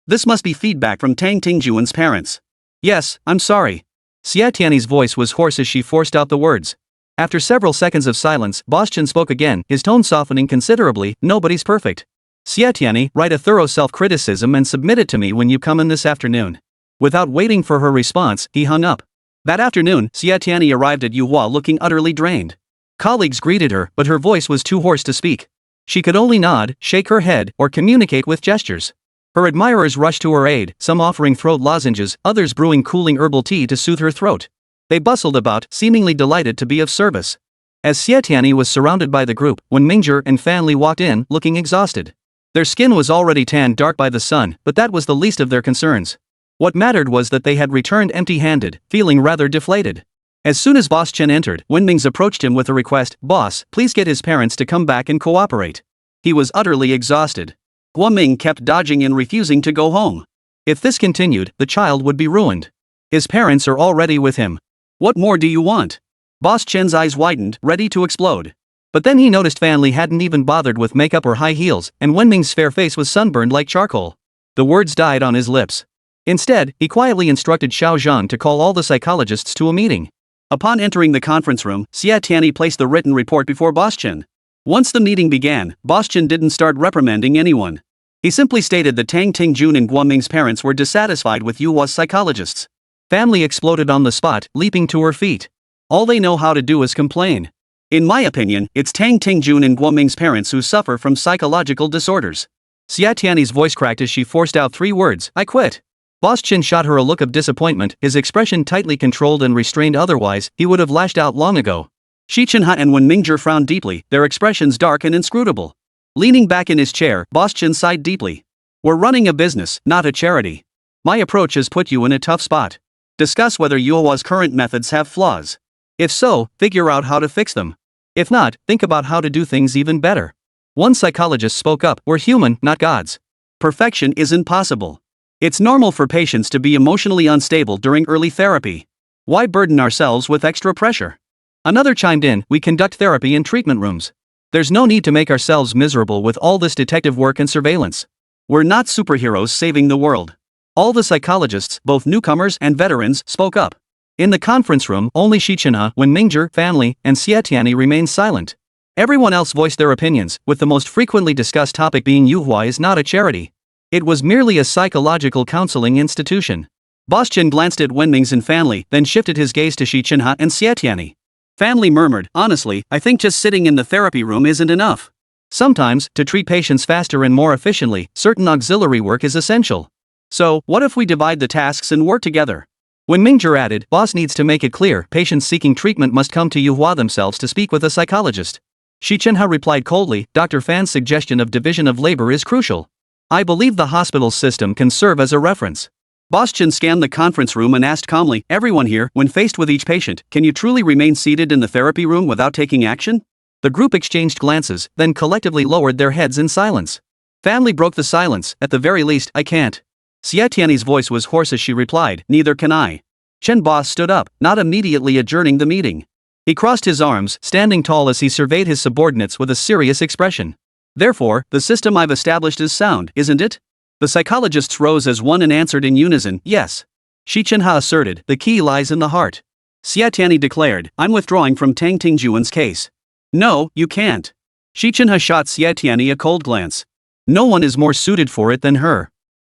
This must be feedback from Tang Tingjuan's parents. "Yes, I'm sorry." Xie Tianyi's voice was hoarse as she forced out the words. After several seconds of silence, Boss Chen spoke again, his tone softening considerably. "Nobody's perfect. Xie Tianyi, write a thorough self-criticism and submit it to me when you come in this afternoon." Without waiting for her response, he hung up. That afternoon, Xie Tianyi arrived at Yuhua looking utterly drained. Colleagues greeted her, but her voice was too hoarse to speak. She could only nod, shake her head, or communicate with gestures. Her admirers rushed to her aid, some offering throat lozenges, others brewing cooling herbal tea to soothe her throat. They bustled about, seemingly delighted to be of service. As Xie Tianyi was surrounded by the group, when Mingzhong and Fan Li walked in, looking exhausted. Their skin was already tanned dark by the sun, but that was the least of their concerns. What mattered was that they had returned empty-handed, feeling rather deflated. As soon as Boss Chen entered, Wenming's approached him with a request. "Boss, please get his parents to come back and cooperate." He was utterly exhausted. Guoming kept dodging and refusing to go home. If this continued, the child would be ruined. His parents are already with him. What more do you want? Boss Chen's eyes widened, ready to explode. But then he noticed Fan Li hadn't even bothered with makeup or high heels, and Wenming's fair face was sunburned like charcoal. The words died on his lips. Instead, he quietly instructed Xiao Zhang to call all the psychologists to a meeting. Upon entering the conference room, Xie Tianyi placed the written report before Boss Chen. Once the meeting began, Boss Chen didn't start reprimanding anyone. He simply stated that Tang Tingjun and Guoming's parents were dissatisfied with Yuhua's psychologists. Fan Li exploded on the spot, leaping to her feet. All they know how to do is complain. In my opinion, it's Tang Tingjun and Guoming's parents who suffer from psychological disorders. Xie Tianyi's voice cracked as she forced out 3 words, "I quit." Boss Chen shot her a look of disappointment, his expression tightly controlled and restrained, otherwise, he would have lashed out long ago. Xi Chenhe and Wenmingzhong frowned deeply, their expressions dark and inscrutable. Leaning back in his chair, Boss Chen sighed deeply. "We're running a business, not a charity. My approach has put you in a tough spot. Discuss whether Yuhua's current methods have flaws. If so, figure out how to fix them. If not, think about how to do things even better." One psychologist spoke up, "We're human, not gods. Perfection isn't possible. It's normal for patients to be emotionally unstable during early therapy. Why burden ourselves with extra pressure?" Another chimed in, "We conduct therapy in treatment rooms. There's no need to make ourselves miserable with all this detective work and surveillance. We're not superheroes saving the world." All the psychologists, both newcomers and veterans, spoke up. In the conference room, only Xi Chenhe, Wenmingzhong, Fan Li, and Xie Tianyi remained silent. Everyone else voiced their opinions, with the most frequently discussed topic being Yuhua is not a charity. It was merely a psychological counseling institution. Boss Chen glanced at Wenming's and Fan Li, then shifted his gaze to Xi Chenhe and Xie Tianyi. Fan Li murmured, "Honestly, I think just sitting in the therapy room isn't enough. Sometimes, to treat patients faster and more efficiently, certain auxiliary work is essential. So, what if we divide the tasks and work together? When Mingzhong added, boss needs to make it clear, patients seeking treatment must come to Yuhua themselves to speak with a psychologist. Xi Chenhe replied coldly, Dr. Fan's suggestion of division of labor is crucial. I believe the hospital system can serve as a reference. Boss Chen scanned the conference room and asked calmly, everyone here, when faced with each patient, can you truly remain seated in the therapy room without taking action? The group exchanged glances, then collectively lowered their heads in silence. Family broke the silence, at the very least, I can't. Xie Tianyi's voice was hoarse as she replied, neither can I. Chen Boss stood up, not immediately adjourning the meeting. He crossed his arms, standing tall as he surveyed his subordinates with a serious expression. Therefore, the system I've established is sound, isn't it? The psychologists rose as one and answered in unison, yes. Xi Chenhe asserted, the key lies in the heart. Xie Tianyi declared, I'm withdrawing from Tang Tingjuan's case. No, you can't. Xi Chenhe shot Xie Tianyi a cold glance. No one is more suited for it than her.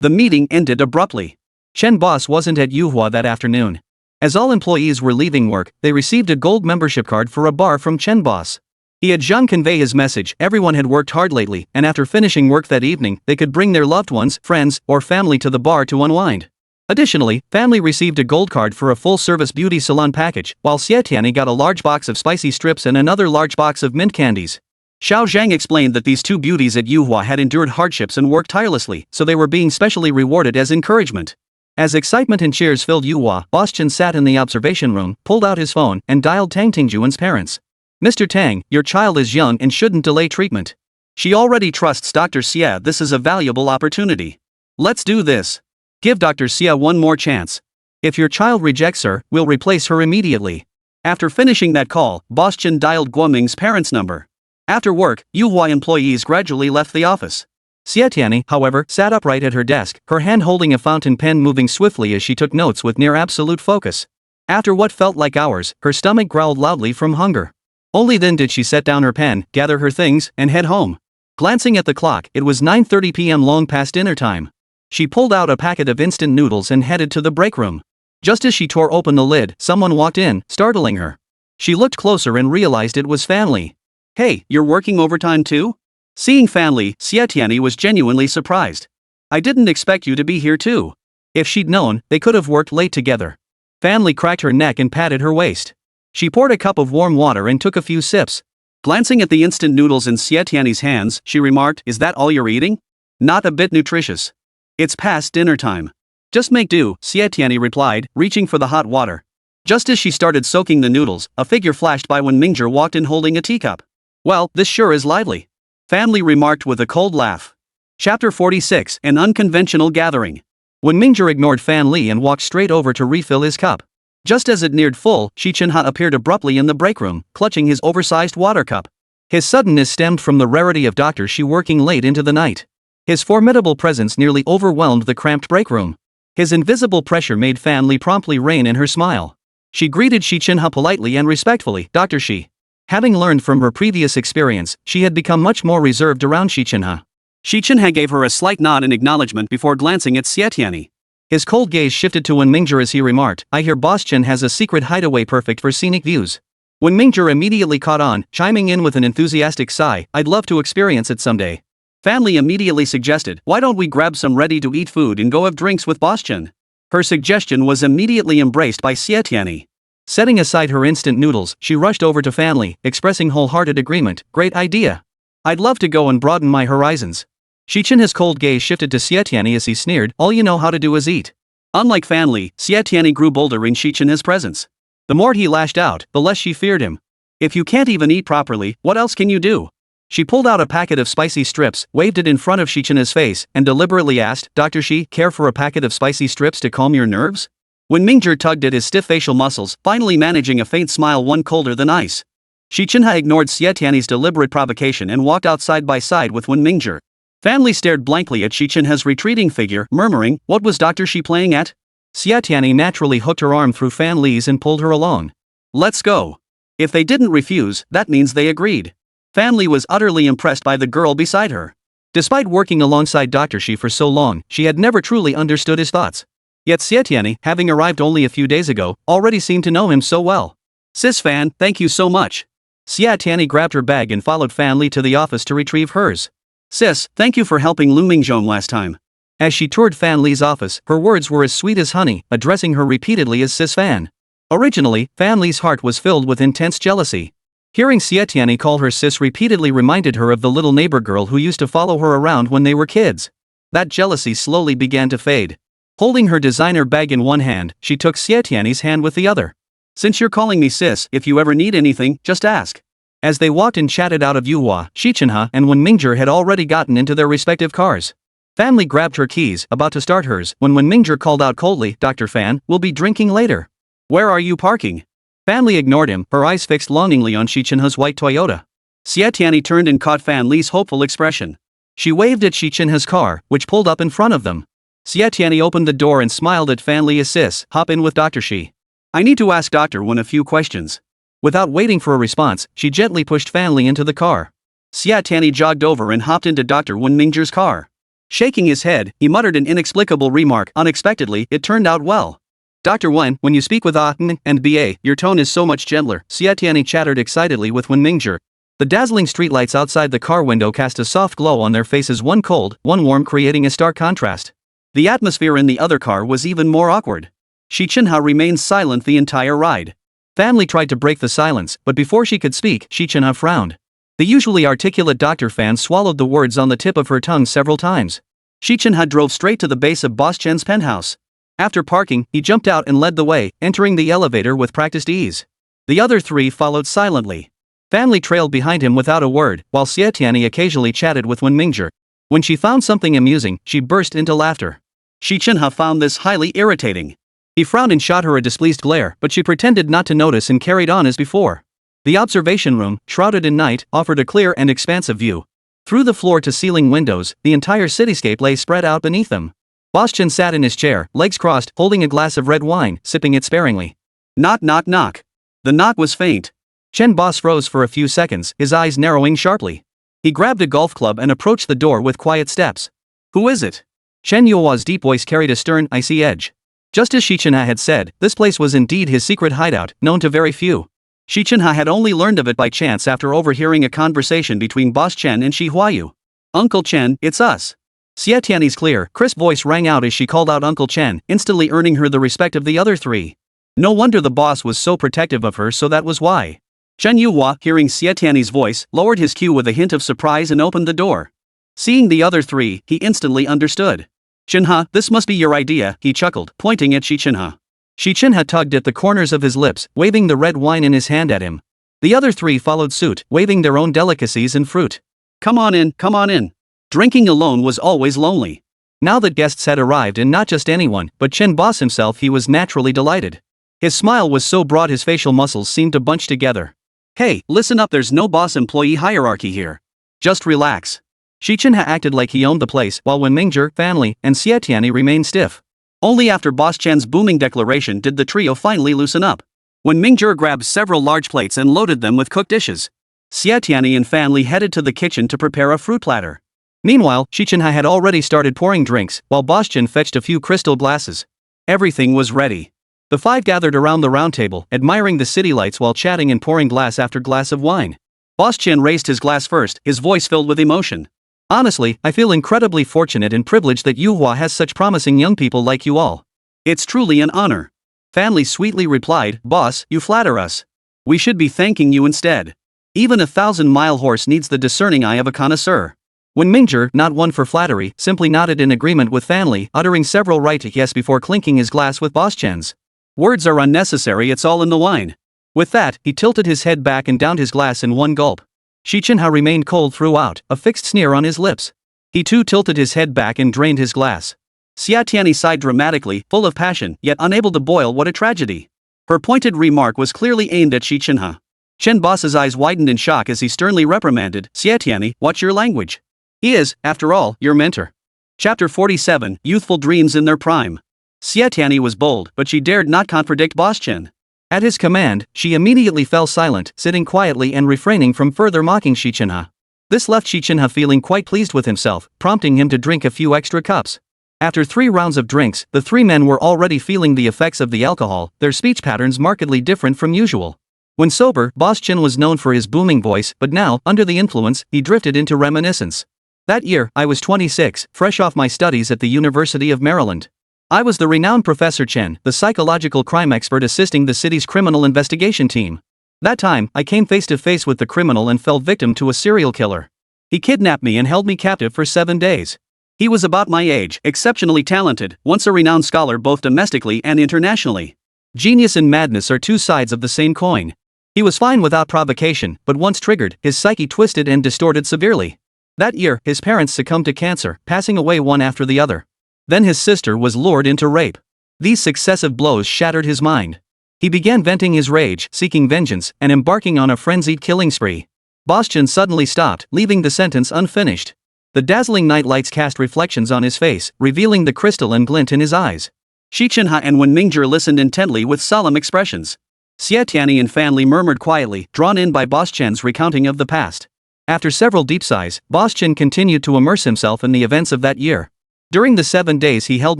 The meeting ended abruptly. Chen Boss wasn't at Yuhua that afternoon. As all employees were leaving work, they received a gold membership card for a bar from Chen Boss. He had Zhang convey his message, everyone had worked hard lately, and after finishing work that evening, they could bring their loved ones, friends, or family to the bar to unwind. Additionally, family received a gold card for a full-service beauty salon package, while Xie Tianyi got a large box of spicy strips and another large box of mint candies. Xiao Zhang explained that these two beauties at Yuhua had endured hardships and worked tirelessly, so they were being specially rewarded as encouragement. As excitement and cheers filled Yuhua, Boss Chen sat in the observation room, pulled out his phone, and dialed Tang Tingjuan's parents. Mr. Tang, your child is young and shouldn't delay treatment. She already trusts Dr. Xie, this is a valuable opportunity. Let's do this. Give Dr. Xie one more chance. If your child rejects her, we'll replace her immediately. After finishing that call, Boss Chen dialed Guoming's parents' number. After work, Yuhua employees gradually left the office. Xie Tianyi, however, sat upright at her desk, her hand holding a fountain pen moving swiftly as she took notes with near absolute focus. After what felt like hours, her stomach growled loudly from hunger. Only then did she set down her pen, gather her things, and head home. Glancing at the clock, it was 9:30 p.m. long past dinner time. She pulled out a packet of instant noodles and headed to the break room. Just as she tore open the lid, someone walked in, startling her. She looked closer and realized it was Fan Li. Hey, you're working overtime too? Seeing Fan Li, Xie Tianyi was genuinely surprised. I didn't expect you to be here too. If she'd known, they could have worked late together. Fan Li cracked her neck and patted her waist. She poured a cup of warm water and took a few sips. Glancing at the instant noodles in Xie Tianyi's hands, she remarked, is that all you're eating? Not a bit nutritious. It's past dinner time. Just make do, Xie Tianyi replied, reaching for the hot water. Just as she started soaking the noodles, a figure flashed by when Mingzhong walked in holding a teacup. Well, this sure is lively. Fan Li remarked with a cold laugh. Chapter 46, An Unconventional Gathering. When Mingzhong ignored Fan Li and walked straight over to refill his cup. Just as it neared full, Xi Chenhe appeared abruptly in the break room, clutching his oversized water cup. His suddenness stemmed from the rarity of Dr. Xi working late into the night. His formidable presence nearly overwhelmed the cramped break room. His invisible pressure made Fan Li promptly rein in her smile. She greeted Xi Chenhe politely and respectfully, Dr. Xi. Having learned from her previous experience, she had become much more reserved around Xi Chenhe. Xi Chenhe gave her a slight nod in acknowledgement before glancing at Xie Tianyi. His cold gaze shifted to Wen Mingzhong as he remarked, I hear Boss Chen has a secret hideaway perfect for scenic views. Wen Mingzhong immediately caught on, chiming in with an enthusiastic sigh, I'd love to experience it someday. Fan Li immediately suggested, why don't we grab some ready-to-eat food and go have drinks with Boss Chen? Her suggestion was immediately embraced by Xie Tianyi. Setting aside her instant noodles, she rushed over to Fan Li, expressing wholehearted agreement, great idea. I'd love to go and broaden my horizons. Xi Chenhe's cold gaze shifted to Xie Tianyi as he sneered, all you know how to do is eat. Unlike Fan Li, Xie Tianyi grew bolder in Xi Chenhe's presence. The more he lashed out, the less she feared him. If you can't even eat properly, what else can you do? She pulled out a packet of spicy strips, waved it in front of Xi Chenhe's face, and deliberately asked, Dr. Xi, care for a packet of spicy strips to calm your nerves? When Mingzhong tugged at his stiff facial muscles, finally managing a faint smile one colder than ice. Xi Chenhe ignored Xie Tianyi's deliberate provocation and walked out side by side with Wen Mingzhong. Fan Li stared blankly at Xi Chenhe's retreating figure, murmuring, what was Dr. Xi playing at? Xie Tianyi naturally hooked her arm through Fan Li's and pulled her along. Let's go. If they didn't refuse, that means they agreed. Fan Li was utterly impressed by the girl beside her. Despite working alongside Dr. Xi for so long, she had never truly understood his thoughts. Yet Xie Tianyi, having arrived only a few days ago, already seemed to know him so well. Sis Fan, thank you so much. Xie Tianyi grabbed her bag and followed Fan Li to the office to retrieve hers. Sis, thank you for helping Liu Mingzhong last time. As she toured Fan Li's office, her words were as sweet as honey, addressing her repeatedly as Sis Fan. Originally, Fan Li's heart was filled with intense jealousy. Hearing Xie Tianyi call her sis repeatedly reminded her of the little neighbor girl who used to follow her around when they were kids. That jealousy slowly began to fade. Holding her designer bag in one hand, she took Xie Tianyi's hand with the other. Since you're calling me sis, if you ever need anything, just ask. As they walked and chatted out of Yuhua, Xi Chenhe and Wen Mingzhong had already gotten into their respective cars. Fan Li grabbed her keys, about to start hers, when Wen Mingzhong called out coldly, Dr. Fan, we'll be drinking later. Where are you parking? Fan Li ignored him, her eyes fixed longingly on Xi Chenhe's white Toyota. Xie Tianyi turned and caught Fan Li's hopeful expression. She waved at Xi Chenhe's car, which pulled up in front of them. Xie Tianyi opened the door and smiled at Fan Li as sis, hop in with Dr. Xi. I need to ask Dr. Wen a few questions. Without waiting for a response, she gently pushed Fan Li into the car. Xie Tianyi jogged over and hopped into Dr. Wen Mingzhong's car. Shaking his head, he muttered an inexplicable remark. Unexpectedly, it turned out well. Dr. Wen, when you speak with n and ba, your tone is so much gentler, Xie Tianyi chattered excitedly with Wen Mingzhong. The dazzling streetlights outside the car window cast a soft glow on their faces, one cold, one warm, creating a stark contrast. The atmosphere in the other car was even more awkward. Xi Chenhe remained silent the entire ride. Fan Li tried to break the silence, but before she could speak, Xi Chenhe frowned. The usually articulate Dr. Fan swallowed the words on the tip of her tongue several times. Xi Chenhe drove straight to the base of Boss Chen's penthouse. After parking, he jumped out and led the way, entering the elevator with practiced ease. The other three followed silently. Fan Li trailed behind him without a word, while Xie Tianyi occasionally chatted with Wen Mingzhong. When she found something amusing, she burst into laughter. Xi Chenhe found this highly irritating. He frowned and shot her a displeased glare, but she pretended not to notice and carried on as before. The observation room, shrouded in night, offered a clear and expansive view. Through the floor-to-ceiling windows, the entire cityscape lay spread out beneath them. Boss Chen sat in his chair, legs crossed, holding a glass of red wine, sipping it sparingly. Knock knock knock. The knock was faint. Chen Boss froze for a few seconds, his eyes narrowing sharply. He grabbed a golf club and approached the door with quiet steps. Who is it? Chen Yuhua's deep voice carried a stern, icy edge. Just as Xi Chenhe had said, this place was indeed his secret hideout, known to very few. Xi Chenhe had only learned of it by chance after overhearing a conversation between Boss Chen and Shi Huayu. Uncle Chen, it's us. Xie Tianyi's clear, crisp voice rang out as she called out Uncle Chen, instantly earning her the respect of the other three. No wonder the boss was so protective of her, so that was why. Chen Yuhua, hearing Xie Tianyi's voice, lowered his cue with a hint of surprise and opened the door. Seeing the other three, he instantly understood. Chenhe, this must be your idea, he chuckled, pointing at Xi Chenhe. Xi Chenhe tugged at the corners of his lips, waving the red wine in his hand at him. The other three followed suit, waving their own delicacies and fruit. Come on in, come on in. Drinking alone was always lonely. Now that guests had arrived, and not just anyone, but Chen Boss himself, he was naturally delighted. His smile was so broad his facial muscles seemed to bunch together. Hey, listen up, there's no boss-employee hierarchy here. Just relax. Xi Chenhe acted like he owned the place, while Wen Mingzhong, Fan Li, and Xie Tianyi remained stiff. Only after Boss Chen's booming declaration did the trio finally loosen up. Wen Mingzhong grabbed several large plates and loaded them with cooked dishes. Xie Tianyi and Fan Li headed to the kitchen to prepare a fruit platter. Meanwhile, Xi Chenhe had already started pouring drinks, while Boss Chen fetched a few crystal glasses. Everything was ready. The five gathered around the round table, admiring the city lights while chatting and pouring glass after glass of wine. Boss Chen raised his glass first, his voice filled with emotion. Honestly, I feel incredibly fortunate and privileged that Yuhua has such promising young people like you all. It's truly an honor. Fan Li sweetly replied, Boss, you flatter us. We should be thanking you instead. Even a 1,000-mile horse needs the discerning eye of a connoisseur. Wen Mingzhong, not one for flattery, simply nodded in agreement with Fan Li, uttering several right yes before clinking his glass with Boss Chen's. Words are unnecessary, it's all in the wine. With that, he tilted his head back and downed his glass in one gulp. Xi Chenhe remained cold throughout, a fixed sneer on his lips. He too tilted his head back and drained his glass. Xie Tianyi sighed dramatically, full of passion, yet unable to boil. What a tragedy. Her pointed remark was clearly aimed at Xi Chenhe. Chen Boss's eyes widened in shock as he sternly reprimanded, Xie Tianyi, watch your language. He is, after all, your mentor. Chapter 47, Youthful Dreams in Their Prime. Xie Tianyi was bold, but she dared not contradict Boss Chen. At his command, she immediately fell silent, sitting quietly and refraining from further mocking Xi Chenhe. This left Xi Chenhe feeling quite pleased with himself, prompting him to drink a few extra cups. After 3 rounds of drinks, the 3 men were already feeling the effects of the alcohol, their speech patterns markedly different from usual. When sober, Boss Chen was known for his booming voice, but now, under the influence, he drifted into reminiscence. That year, I was 26, fresh off my studies at the University of Maryland. I was the renowned Professor Chen, the psychological crime expert assisting the city's criminal investigation team. That time, I came face to face with the criminal and fell victim to a serial killer. He kidnapped me and held me captive for 7 days. He was about my age, exceptionally talented, once a renowned scholar both domestically and internationally. Genius and madness are two sides of the same coin. He was fine without provocation, but once triggered, his psyche twisted and distorted severely. That year, his parents succumbed to cancer, passing away one after the other. Then his sister was lured into rape. These successive blows shattered his mind. He began venting his rage, seeking vengeance, and embarking on a frenzied killing spree. Boss Chen suddenly stopped, leaving the sentence unfinished. The dazzling night lights cast reflections on his face, revealing the crystal and glint in his eyes. Xi Chenhe and Wen Mingzhong listened intently with solemn expressions. Xie Tianyi and Fan Li murmured quietly, drawn in by Boss Chen's recounting of the past. After several deep sighs, Boss Chen continued to immerse himself in the events of that year. During the 7 days he held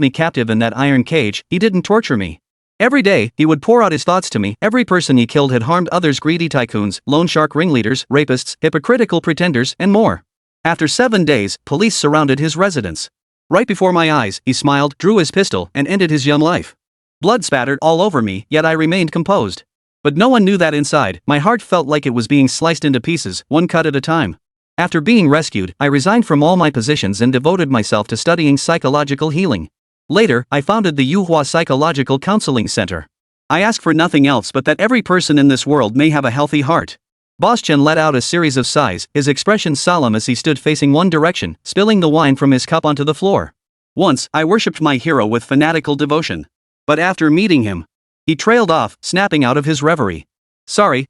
me captive in that iron cage, he didn't torture me. Every day, he would pour out his thoughts to me. Every person he killed had harmed others: greedy tycoons, loan shark ringleaders, rapists, hypocritical pretenders, and more. After 7 days, police surrounded his residence. Right before my eyes, he smiled, drew his pistol, and ended his young life. Blood spattered all over me, yet I remained composed. But no one knew that inside, my heart felt like it was being sliced into pieces, one cut at a time. After being rescued, I resigned from all my positions and devoted myself to studying psychological healing. Later, I founded the Yuhua Psychological Counseling Center. I ask for nothing else but that every person in this world may have a healthy heart. Boss Chen let out a series of sighs, his expression solemn as he stood facing one direction, spilling the wine from his cup onto the floor. Once, I worshipped my hero with fanatical devotion. But after meeting him, he trailed off, snapping out of his reverie. Sorry,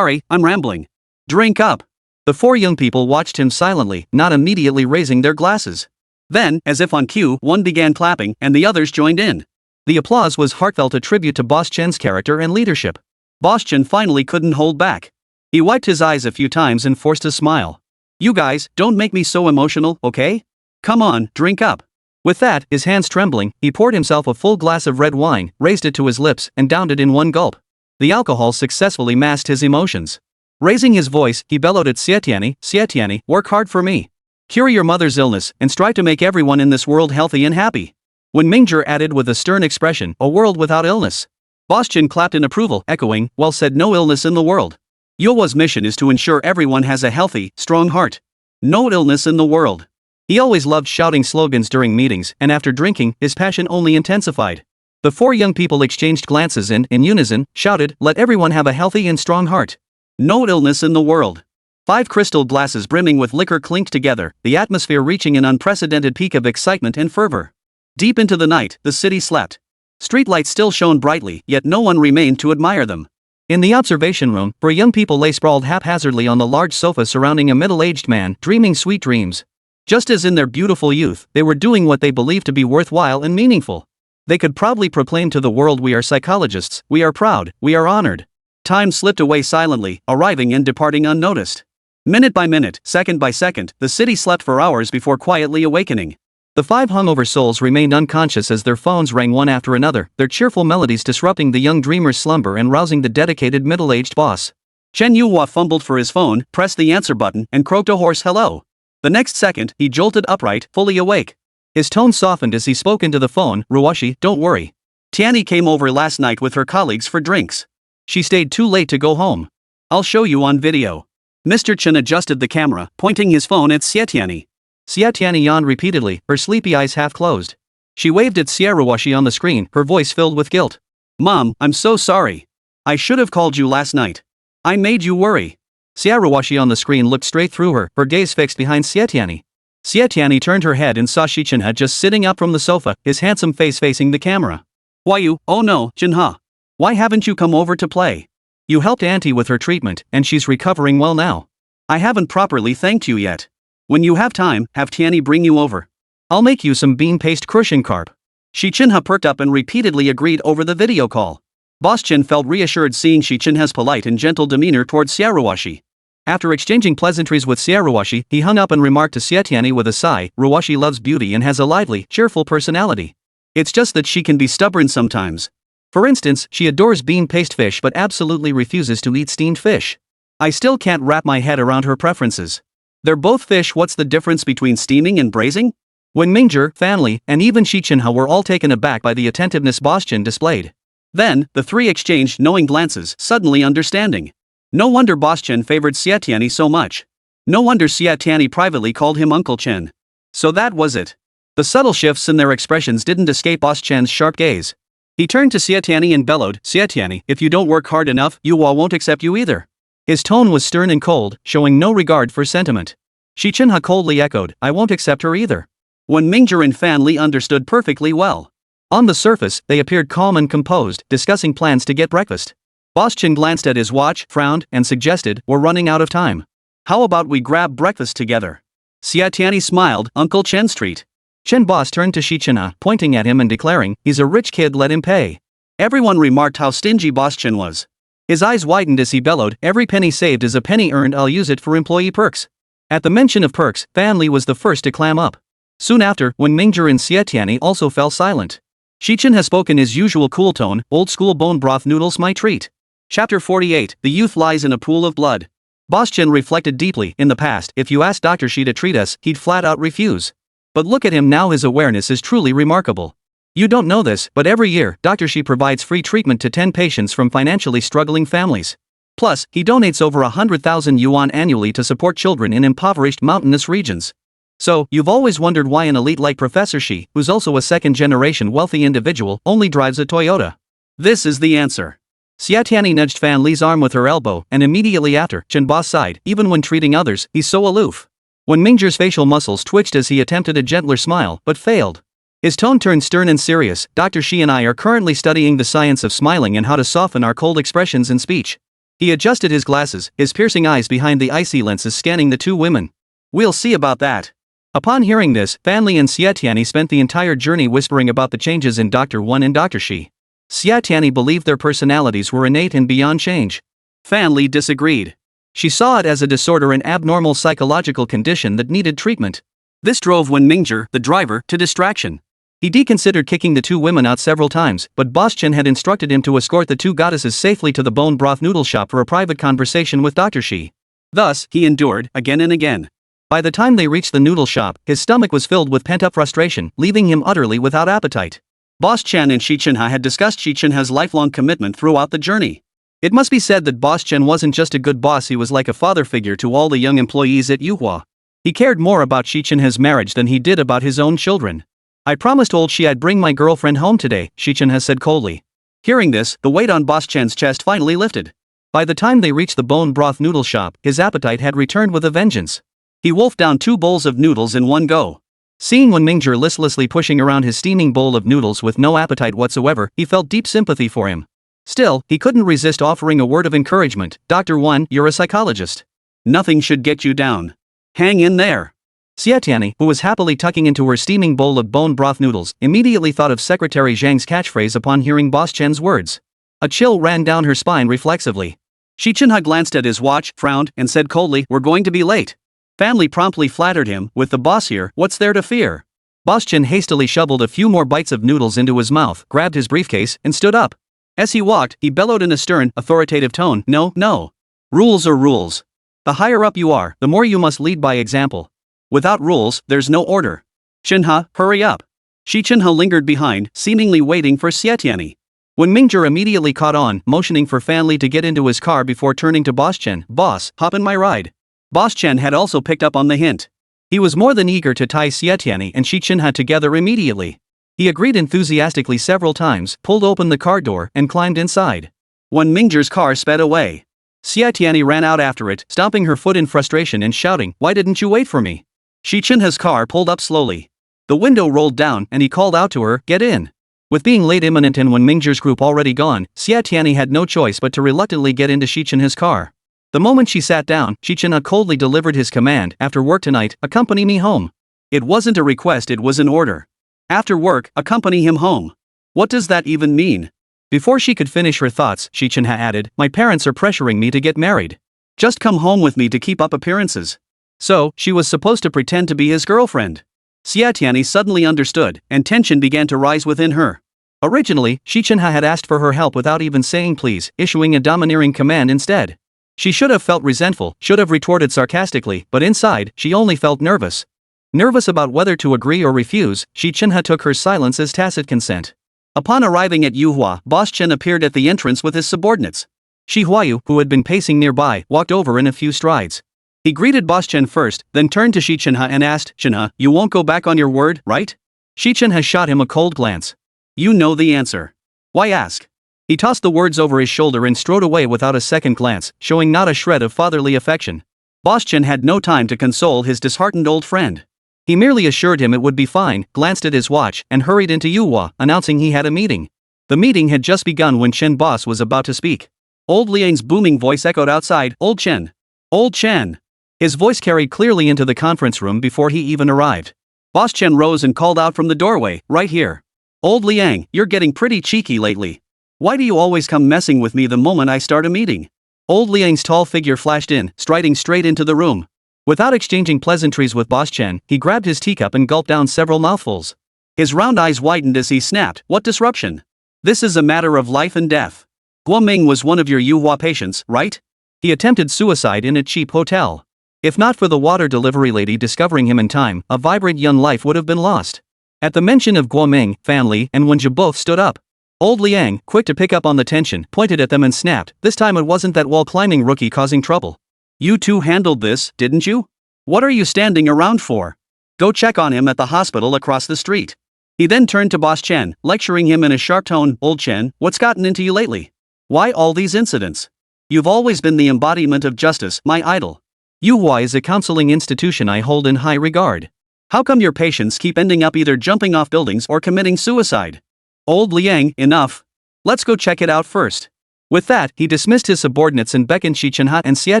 I'm rambling. Drink up. The 4 young people watched him silently, not immediately raising their glasses. Then, as if on cue, one began clapping, and the others joined in. The applause was heartfelt, a tribute to Boss Chen's character and leadership. Boss Chen finally couldn't hold back. He wiped his eyes a few times and forced a smile. You guys, don't make me so emotional, okay? Come on, drink up. With that, his hands trembling, he poured himself a full glass of red wine, raised it to his lips, and downed it in one gulp. The alcohol successfully masked his emotions. Raising his voice, he bellowed at Xie Tianyi, work hard for me. Cure your mother's illness, and strive to make everyone in this world healthy and happy. Wen Mingzhong added with a stern expression, a world without illness. Boss Chen clapped in approval, echoing, well said, no illness in the world. Yuhua's mission is to ensure everyone has a healthy, strong heart. No illness in the world. He always loved shouting slogans during meetings, and after drinking, his passion only intensified. The 4 young people exchanged glances and, in unison, shouted, let everyone have a healthy and strong heart. No illness in the world. 5 crystal glasses brimming with liquor clinked together, the atmosphere reaching an unprecedented peak of excitement and fervor. Deep into the night, the city slept. Streetlights still shone brightly, yet no one remained to admire them. In the observation room, 4 young people lay sprawled haphazardly on the large sofa surrounding a middle-aged man, dreaming sweet dreams. Just as in their beautiful youth, they were doing what they believed to be worthwhile and meaningful. They could proudly proclaim to the world, we are psychologists, we are proud, we are honored. Time slipped away silently, arriving and departing unnoticed. Minute by minute, second by second, the city slept for hours before quietly awakening. The 5 hungover souls remained unconscious as their phones rang one after another, their cheerful melodies disrupting the young dreamer's slumber and rousing the dedicated middle-aged boss. Chen Yuhua fumbled for his phone, pressed the answer button, and croaked a hoarse hello. The next second, he jolted upright, fully awake. His tone softened as he spoke into the phone, Ruwashi, don't worry. Tianyi came over last night with her colleagues for drinks. She stayed too late to go home. I'll show you on video. Mr. Chen adjusted the camera, pointing his phone at Xie Tianyi. Xie Tianyi yawned repeatedly, her sleepy eyes half closed. She waved at Ruwashi on the screen, her voice filled with guilt. Mom, I'm so sorry. I should have called you last night. I made you worry. Ruwashi on the screen looked straight through her, her gaze fixed behind Xie Tianyi. Xie Tianyi turned her head and saw Xi Chenhe just sitting up from the sofa, his handsome face facing the camera. Huayu, oh no, Chenhe. Why haven't you come over to play? You helped Auntie with her treatment, and she's recovering well now. I haven't properly thanked you yet. When you have time, have Tianyi bring you over. I'll make you some bean paste crucian carp. Xi Chenhe perked up and repeatedly agreed over the video call. Boss Chen felt reassured seeing Xi Chenhe's polite and gentle demeanor towards Ruwashi. After exchanging pleasantries with Ruwashi, he hung up and remarked to Xie Tianyi with a sigh, Ruwashi loves beauty and has a lively, cheerful personality. It's just that she can be stubborn sometimes. For instance, she adores bean paste fish but absolutely refuses to eat steamed fish. I still can't wrap my head around her preferences. They're both fish, what's the difference between steaming and braising? When Mingzhong, Fanli, and even Xi Chenhe were all taken aback by the attentiveness Boss Chen displayed. Then, the three exchanged knowing glances, suddenly understanding. No wonder Boss Chen favored Xie Tianyi so much. No wonder Xie Tianyi privately called him Uncle Chen. So that was it. The subtle shifts in their expressions didn't escape Boss Chen's sharp gaze. He turned to Xie Tianyi and bellowed, "Xie Tianyi, if you don't work hard enough, Yuhua won't accept you either." His tone was stern and cold, showing no regard for sentiment. Xi Chenhe coldly echoed, "I won't accept her either." When Mingzhong and Fan Li understood perfectly well. On the surface, they appeared calm and composed, discussing plans to get breakfast. Boss Chen glanced at his watch, frowned, and suggested, "We're running out of time. How about we grab breakfast together?" Xie Tianyi smiled, "Uncle Chen's treat." Chen Boss turned to Xi Chenhe, pointing at him and declaring, "He's a rich kid, let him pay." Everyone remarked how stingy Boss Chen was. His eyes widened as he bellowed, "Every penny saved is a penny earned, I'll use it for employee perks." At the mention of perks, Fan Li was the first to clam up. Soon after, when Mingzhong and Xie Tianyi also fell silent. Xi Chenhe spoke in his usual cool tone, "Old school bone broth noodles my treat." Chapter 48, The Youth Lies in a Pool of Blood. Boss Chen reflected deeply, in the past, if you asked Dr. Xi to treat us, he'd flat out refuse. But look at him now, his awareness is truly remarkable. You don't know this, but every year, Dr. Xi provides free treatment to 10 patients from financially struggling families. Plus, he donates over 100,000 yuan annually to support children in impoverished mountainous regions. So, you've always wondered why an elite like Professor Xi, who's also a second-generation wealthy individual, only drives a Toyota. This is the answer. Xie Tianyi nudged Fan Li's arm with her elbow, and immediately after, Chen Boss sighed, even when treating others, he's so aloof. When Mingzhong's facial muscles twitched as he attempted a gentler smile, but failed. His tone turned stern and serious. Dr. Xi and I are currently studying the science of smiling and how to soften our cold expressions in speech. He adjusted his glasses, his piercing eyes behind the icy lenses scanning the two women. We'll see about that. Upon hearing this, Fan Li and Xie Tianyi spent the entire journey whispering about the changes in Dr. Wen and Dr. Xi. Xie Tianyi believed their personalities were innate and beyond change. Fan Li disagreed. She saw it as a disorder, an abnormal psychological condition that needed treatment. This drove Wen Mingzhong, the driver, to distraction. He deconsidered kicking the two women out several times, but Boss Chen had instructed him to escort the two goddesses safely to the bone broth noodle shop for a private conversation with Dr. Xi. Thus, he endured, again and again. By the time they reached the noodle shop, his stomach was filled with pent-up frustration, leaving him utterly without appetite. Boss Chen and Xi Chenhe had discussed Xi Chenhe's lifelong commitment throughout the journey. It must be said that Boss Chen wasn't just a good boss, he was like a father figure to all the young employees at Yuhua. He cared more about Xi Chenhe's marriage than he did about his own children. "I promised old Xi I'd bring my girlfriend home today," Xi Chenhe said coldly. Hearing this, the weight on Boss Chen's chest finally lifted. By the time they reached the bone broth noodle shop, his appetite had returned with a vengeance. He wolfed down 2 bowls of noodles in one go. Seeing Wen Mingzhong listlessly pushing around his steaming bowl of noodles with no appetite whatsoever, he felt deep sympathy for him. Still, he couldn't resist offering a word of encouragement. "Dr. Wen, you're a psychologist. Nothing should get you down. Hang in there." Xie Tianyi, who was happily tucking into her steaming bowl of bone broth noodles, immediately thought of Secretary Zhang's catchphrase upon hearing Boss Chen's words. A chill ran down her spine reflexively. Xi Chenhe glanced at his watch, frowned, and said coldly, "We're going to be late." Fan Li promptly flattered him, "With the boss here, what's there to fear?" Boss Chen hastily shoveled a few more bites of noodles into his mouth, grabbed his briefcase, and stood up. As he walked, he bellowed in a stern, authoritative tone, No. Rules are rules. The higher up you are, the more you must lead by example. Without rules, there's no order. Chenhe, hurry up." Xi Chenhe lingered behind, seemingly waiting for Xie Tianyi. When Mingzhong immediately caught on, motioning for Fan Li to get into his car before turning to Boss Chen, "Boss, hop in my ride." Boss Chen had also picked up on the hint. He was more than eager to tie Xie Tianyi and Xi Chenhe together immediately. He agreed enthusiastically several times, pulled open the car door, and climbed inside. When Mingzhong's car sped away, Xie Tianyi ran out after it, stomping her foot in frustration and shouting, "Why didn't you wait for me?" Xi Chenhe's car pulled up slowly. The window rolled down, and he called out to her, "Get in." With being late imminent and when Mingzhong's group already gone, Xie Tianyi had no choice but to reluctantly get into Xi Chenhe's car. The moment she sat down, Xi Chenhe coldly delivered his command, "After work tonight, accompany me home." It wasn't a request, it was an order. After work, accompany him home. What does that even mean? Before she could finish her thoughts, Xi Chenhe added, "My parents are pressuring me to get married. Just come home with me to keep up appearances." So, she was supposed to pretend to be his girlfriend. Xie Tianyi suddenly understood, and tension began to rise within her. Originally, Xi Chenhe had asked for her help without even saying please, issuing a domineering command instead. She should have felt resentful, should have retorted sarcastically, but inside, she only felt nervous. Nervous about whether to agree or refuse, Xi Chenhe took her silence as tacit consent. Upon arriving at Yuhua, Boss Chen appeared at the entrance with his subordinates. Huayu, who had been pacing nearby, walked over in a few strides. He greeted Boss Chen first, then turned to Xi Chenhe and asked, "Chenhe, you won't go back on your word, right?" Xi Chenhe shot him a cold glance. "You know the answer. Why ask?" He tossed the words over his shoulder and strode away without a second glance, showing not a shred of fatherly affection. Boss Chen had no time to console his disheartened old friend. He merely assured him it would be fine, glanced at his watch, and hurried into Yuhua, announcing he had a meeting. The meeting had just begun when Chen Boss was about to speak. Old Liang's booming voice echoed outside, "Old Chen! Old Chen!" His voice carried clearly into the conference room before he even arrived. Boss Chen rose and called out from the doorway, "Right here. Old Liang, you're getting pretty cheeky lately. Why do you always come messing with me the moment I start a meeting?" Old Liang's tall figure flashed in, striding straight into the room. Without exchanging pleasantries with Boss Chen, he grabbed his teacup and gulped down several mouthfuls. His round eyes widened as he snapped, "What disruption? This is a matter of life and death. Guoming was one of your Yuhua patients, right? He attempted suicide in a cheap hotel. If not for the water delivery lady discovering him in time, a vibrant young life would have been lost." At the mention of Guoming, Fan Li and Wenjie both stood up. Old Liang, quick to pick up on the tension, pointed at them and snapped, "This time it wasn't that wall-climbing rookie causing trouble. You two handled this, didn't you? What are you standing around for? Go check on him at the hospital across the street." He then turned to Boss Chen, lecturing him in a sharp tone, "Old Chen, what's gotten into you lately? Why all these incidents? You've always been the embodiment of justice, my idol. Yuhua is a counseling institution I hold in high regard. How come your patients keep ending up either jumping off buildings or committing suicide? Old Liang, enough. Let's go check it out first." With that, he dismissed his subordinates and beckoned Xie Tianyi and Xie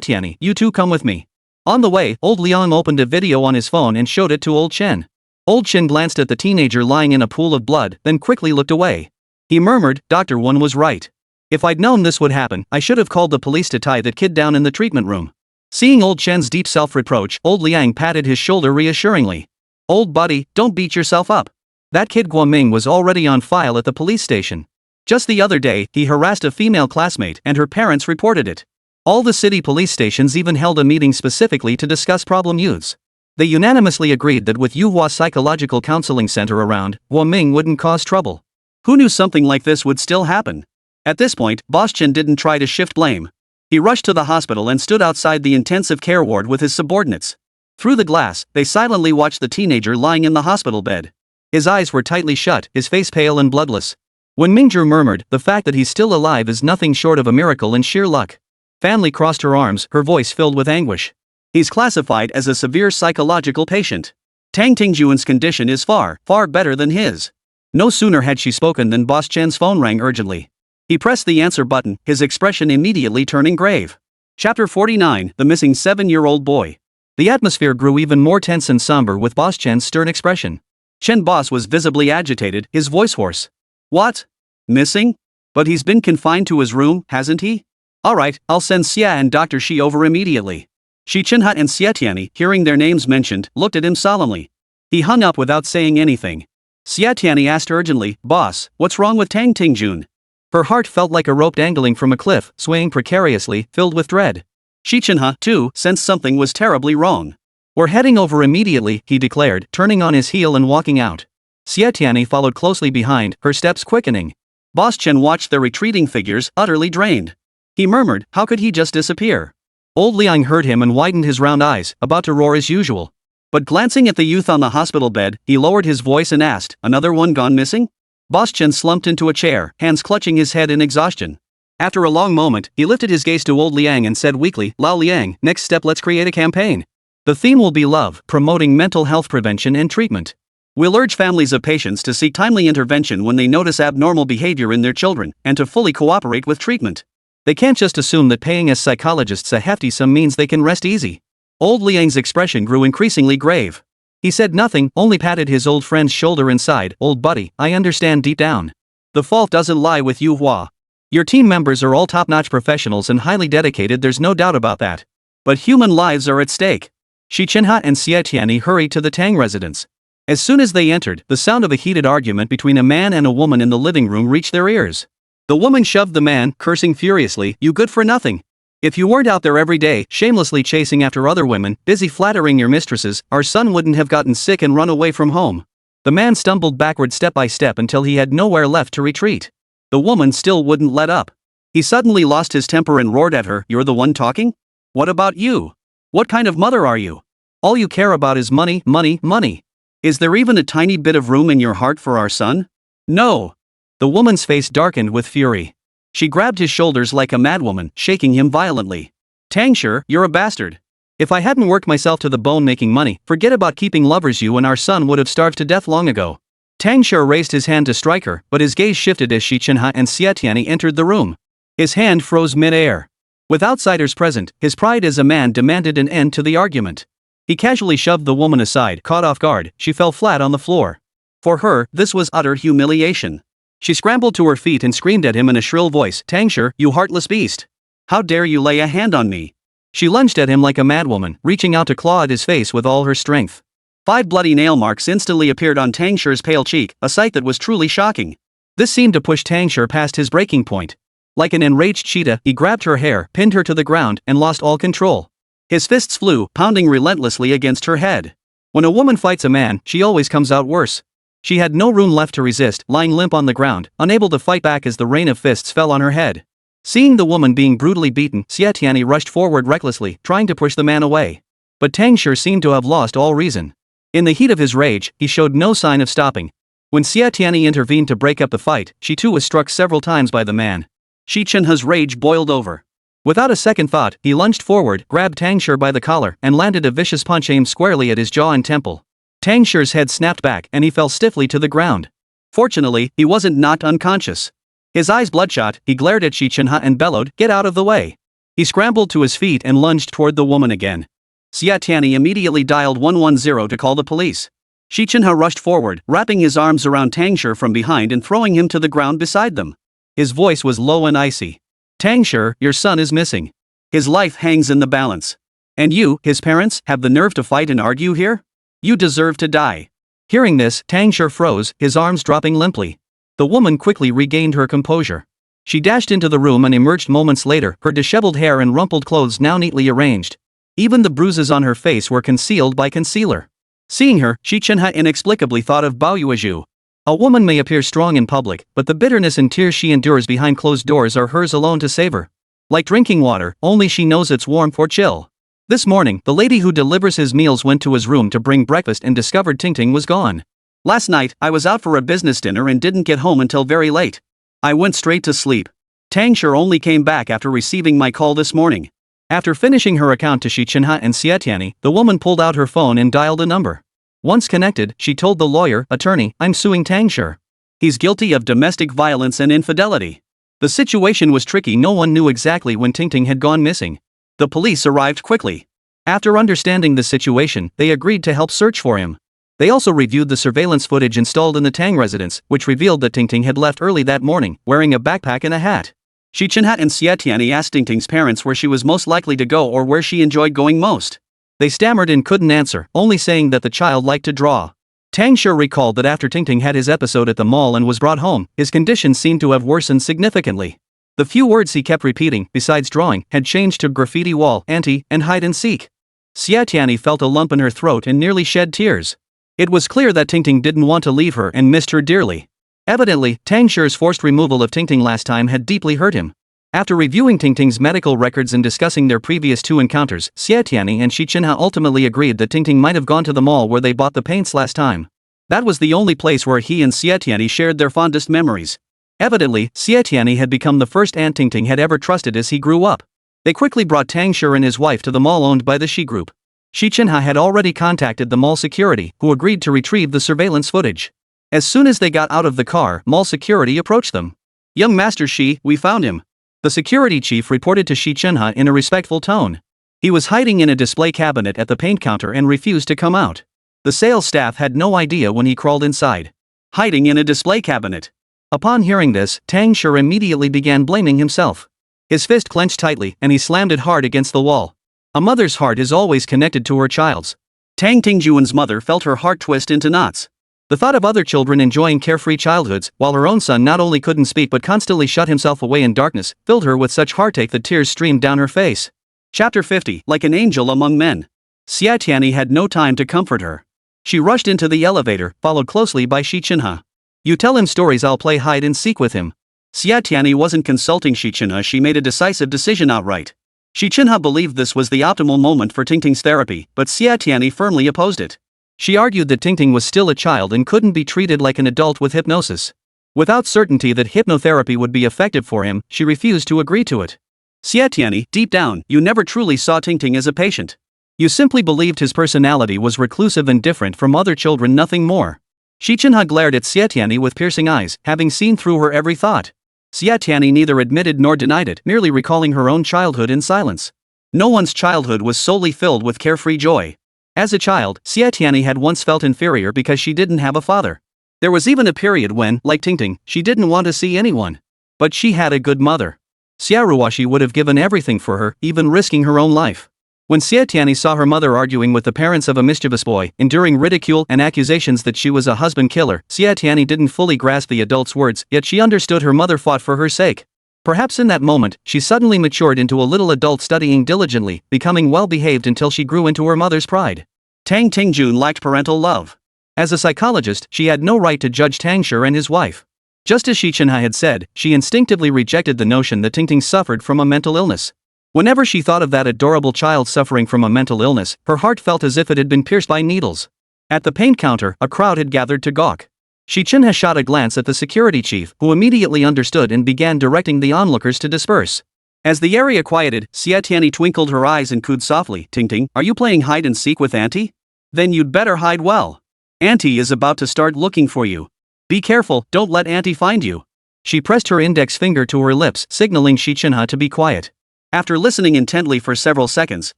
Tianyi, "You two come with me." On the way, Old Liang opened a video on his phone and showed it to Old Chen. Old Chen glanced at the teenager lying in a pool of blood, then quickly looked away. He murmured, "Dr. Wen was right. If I'd known this would happen, I should have called the police to tie that kid down in the treatment room." Seeing Old Chen's deep self-reproach, Old Liang patted his shoulder reassuringly. "Old buddy, don't beat yourself up. That kid Guoming was already on file at the police station. Just the other day, he harassed a female classmate and her parents reported it. All the city police stations even held a meeting specifically to discuss problem youths. They unanimously agreed that with Yuhua Psychological Counseling Center around, Guoming wouldn't cause trouble. Who knew something like this would still happen?" At this point, Boss Chen didn't try to shift blame. He rushed to the hospital and stood outside the intensive care ward with his subordinates. Through the glass, they silently watched the teenager lying in the hospital bed. His eyes were tightly shut, his face pale and bloodless. When Mingzhong murmured, "The fact that he's still alive is nothing short of a miracle and sheer luck." Fan Li crossed her arms, her voice filled with anguish. "He's classified as a severe psychological patient. Tang Tingjuan's condition is far, far better than his." No sooner had she spoken than Boss Chen's phone rang urgently. He pressed the answer button, his expression immediately turning grave. Chapter 49, The Missing 7-Year-Old Boy. The atmosphere grew even more tense and somber with Boss Chen's stern expression. Chen Boss was visibly agitated, his voice hoarse. "What? Missing? But he's been confined to his room, hasn't he? Alright, I'll send Xie and Dr. Xi over immediately." Xi Chenhe and Xie Tianyi, hearing their names mentioned, looked at him solemnly. He hung up without saying anything. Xie Tianyi asked urgently, "Boss, what's wrong with Tang Tingjun?" Her heart felt like a rope dangling from a cliff, swaying precariously, filled with dread. Xi Chenhe, too, sensed something was terribly wrong. "We're heading over immediately," he declared, turning on his heel and walking out. Xie Tianyi followed closely behind, her steps quickening. Boss Chen watched their retreating figures, utterly drained. He murmured, how could he just disappear? Old Liang heard him and widened his round eyes, about to roar as usual. But glancing at the youth on the hospital bed, he lowered his voice and asked, "Another one gone missing?" Boss Chen slumped into a chair, hands clutching his head in exhaustion. After a long moment, he lifted his gaze to Old Liang and said weakly, "Lao Liang, next step, let's create a campaign. The theme will be love, promoting mental health prevention and treatment. We'll urge families of patients to seek timely intervention when they notice abnormal behavior in their children, and to fully cooperate with treatment. They can't just assume that paying as psychologists a hefty sum means they can rest easy." Old Liang's expression grew increasingly grave. He said nothing, only patted his old friend's shoulder and sighed, "Old buddy, I understand deep down. The fault doesn't lie with Yuhua. Your team members are all top-notch professionals and highly dedicated, there's no doubt about that. But human lives are at stake." Xi Chenhe and Xie Tianyi hurried to the Tang residence. As soon as they entered, the sound of a heated argument between a man and a woman in the living room reached their ears. The woman shoved the man, cursing furiously, "You good for nothing. If you weren't out there every day, shamelessly chasing after other women, busy flattering your mistresses, our son wouldn't have gotten sick and run away from home." The man stumbled backward step by step until he had nowhere left to retreat. The woman still wouldn't let up. He suddenly lost his temper and roared at her, "You're the one talking? What about you? What kind of mother are you? All you care about is money, money, money. Is there even a tiny bit of room in your heart for our son?" "No." The woman's face darkened with fury. She grabbed his shoulders like a madwoman, shaking him violently. "Tangshi, you're a bastard. If I hadn't worked myself to the bone making money, forget about keeping lovers. You and our son would have starved to death long ago." Tangshi raised his hand to strike her, but his gaze shifted as Xi Chenhe and Xie Tianyi entered the room. His hand froze mid-air. With outsiders present, his pride as a man demanded an end to the argument. He casually shoved the woman aside. Caught off guard, she fell flat on the floor. For her, this was utter humiliation. She scrambled to her feet and screamed at him in a shrill voice, "Tangshi, you heartless beast! How dare you lay a hand on me?" She lunged at him like a madwoman, reaching out to claw at his face with all her strength. 5 bloody nail marks instantly appeared on Tangshi's pale cheek, a sight that was truly shocking. This seemed to push Tangshi past his breaking point. Like an enraged cheetah, he grabbed her hair, pinned her to the ground, and lost all control. His fists flew, pounding relentlessly against her head. When a woman fights a man, she always comes out worse. She had no room left to resist, lying limp on the ground, unable to fight back as the rain of fists fell on her head. Seeing the woman being brutally beaten, Xie Tianyi rushed forward recklessly, trying to push the man away. But Tangshi seemed to have lost all reason. In the heat of his rage, he showed no sign of stopping. When Xie Tianyi intervened to break up the fight, she too was struck several times by the man. Xi Chenhe's rage boiled over. Without a second thought, he lunged forward, grabbed Tangshi by the collar, and landed a vicious punch aimed squarely at his jaw and temple. Tangshi's head snapped back and he fell stiffly to the ground. Fortunately, he wasn't knocked unconscious. His eyes bloodshot, he glared at Xi Chenhe and bellowed, "Get out of the way!" He scrambled to his feet and lunged toward the woman again. Xie Tianyi immediately dialed 110 to call the police. Xi Chenhe rushed forward, wrapping his arms around Tangshi from behind and throwing him to the ground beside them. His voice was low and icy. "Tangshi, your son is missing. His life hangs in the balance. And you, his parents, have the nerve to fight and argue here? You deserve to die." Hearing this, Tangshi froze, his arms dropping limply. The woman quickly regained her composure. She dashed into the room and emerged moments later, her disheveled hair and rumpled clothes now neatly arranged. Even the bruises on her face were concealed by concealer. Seeing her, Xi Chenhe inexplicably thought of Huayu. A woman may appear strong in public, but the bitterness and tears she endures behind closed doors are hers alone to savor. Like drinking water, only she knows its warmth or chill. This morning, the lady who delivers his meals went to his room to bring breakfast and discovered Tingting was gone. "Last night, I was out for a business dinner and didn't get home until very late. I went straight to sleep. Tangshi only came back after receiving my call this morning." After finishing her account to Xi Chenhe and Xie Tianyi, the woman pulled out her phone and dialed a number. Once connected, she told the lawyer, "Attorney, I'm suing Tangshi. He's guilty of domestic violence and infidelity." The situation was tricky. No one knew exactly when Tingting had gone missing. The police arrived quickly. After understanding the situation, they agreed to help search for him. They also reviewed the surveillance footage installed in the Tang residence, which revealed that Tingting had left early that morning, wearing a backpack and a hat. Xi Chenhe and Xie Tianyi asked Tingting's parents where she was most likely to go or where she enjoyed going most. They stammered and couldn't answer, only saying that the child liked to draw. Tangshi recalled that after Tingting had his episode at the mall and was brought home, his condition seemed to have worsened significantly. The few words he kept repeating, besides drawing, had changed to graffiti wall, anti, and hide and seek. Xie Tianyi felt a lump in her throat and nearly shed tears. It was clear that Tingting didn't want to leave her and missed her dearly. Evidently, Tangshi's forced removal of Tingting last time had deeply hurt him. After reviewing Tingting's medical records and discussing their previous 2 encounters, Xie Tianyi and Xi Chenhe ultimately agreed that Tingting might have gone to the mall where they bought the paints last time. That was the only place where he and Xie Tianyi shared their fondest memories. Evidently, Xie Tianyi had become the first aunt Tingting had ever trusted as he grew up. They quickly brought Tangshi and his wife to the mall owned by the Xi Group. Xi Chenhe had already contacted the mall security, who agreed to retrieve the surveillance footage. As soon as they got out of the car, mall security approached them. "Young Master Xi, we found him," the security chief reported to Xi Chenhe in a respectful tone. He was hiding in a display cabinet at the paint counter and refused to come out. The sales staff had no idea when he crawled inside. Hiding in a display cabinet. Upon hearing this, Tangshi immediately began blaming himself. His fist clenched tightly and he slammed it hard against the wall. A mother's heart is always connected to her child's. Tang Tingjuan's mother felt her heart twist into knots. The thought of other children enjoying carefree childhoods, while her own son not only couldn't speak but constantly shut himself away in darkness, filled her with such heartache that tears streamed down her face. Chapter 50. Like an angel among men. Xie Tianyi had no time to comfort her. She rushed into the elevator, followed closely by Xi Chenhe. You tell him stories, I'll play hide and seek with him. Xie Tianyi wasn't consulting Xi Chenhe, she made a decisive decision outright. Xi Chenhe believed this was the optimal moment for Tingting's therapy, but Xie Tianyi firmly opposed it. She argued that Tingting was still a child and couldn't be treated like an adult with hypnosis. Without certainty that hypnotherapy would be effective for him, she refused to agree to it. Xie Tianyi, deep down, you never truly saw Tingting as a patient. You simply believed his personality was reclusive and different from other children, nothing more. Xi Chenhe glared at Xie Tianyi with piercing eyes, having seen through her every thought. Xie Tianyi neither admitted nor denied it, merely recalling her own childhood in silence. No one's childhood was solely filled with carefree joy. As a child, Xie Tianyi had once felt inferior because she didn't have a father. There was even a period when, like Tingting, she didn't want to see anyone. But she had a good mother. Xiaoruoshi would have given everything for her, even risking her own life. When Xie Tianyi saw her mother arguing with the parents of a mischievous boy, enduring ridicule and accusations that she was a husband killer, Xie Tianyi didn't fully grasp the adult's words, yet she understood her mother fought for her sake. Perhaps in that moment, she suddenly matured into a little adult studying diligently, becoming well-behaved until she grew into her mother's pride. Tang Tingjun lacked parental love. As a psychologist, she had no right to judge Tang Shi and his wife. Just as Xi Chenhe had said, she instinctively rejected the notion that Tingting suffered from a mental illness. Whenever she thought of that adorable child suffering from a mental illness, her heart felt as if it had been pierced by needles. At the paint counter, a crowd had gathered to gawk. Xi Chenhe shot a glance at the security chief, who immediately understood and began directing the onlookers to disperse. As the area quieted, Xie Tianyi twinkled her eyes and cooed softly, Tingting, are you playing hide and seek with Auntie? Then you'd better hide well. Auntie is about to start looking for you. Be careful, don't let Auntie find you. She pressed her index finger to her lips, signaling Xi Chenhe to be quiet. After listening intently for several seconds,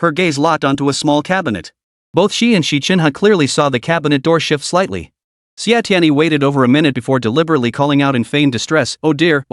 her gaze locked onto a small cabinet. Both she and Xi Chenhe clearly saw the cabinet door shift slightly. Xie Tianyi waited over a minute before deliberately calling out in feigned distress, oh dear,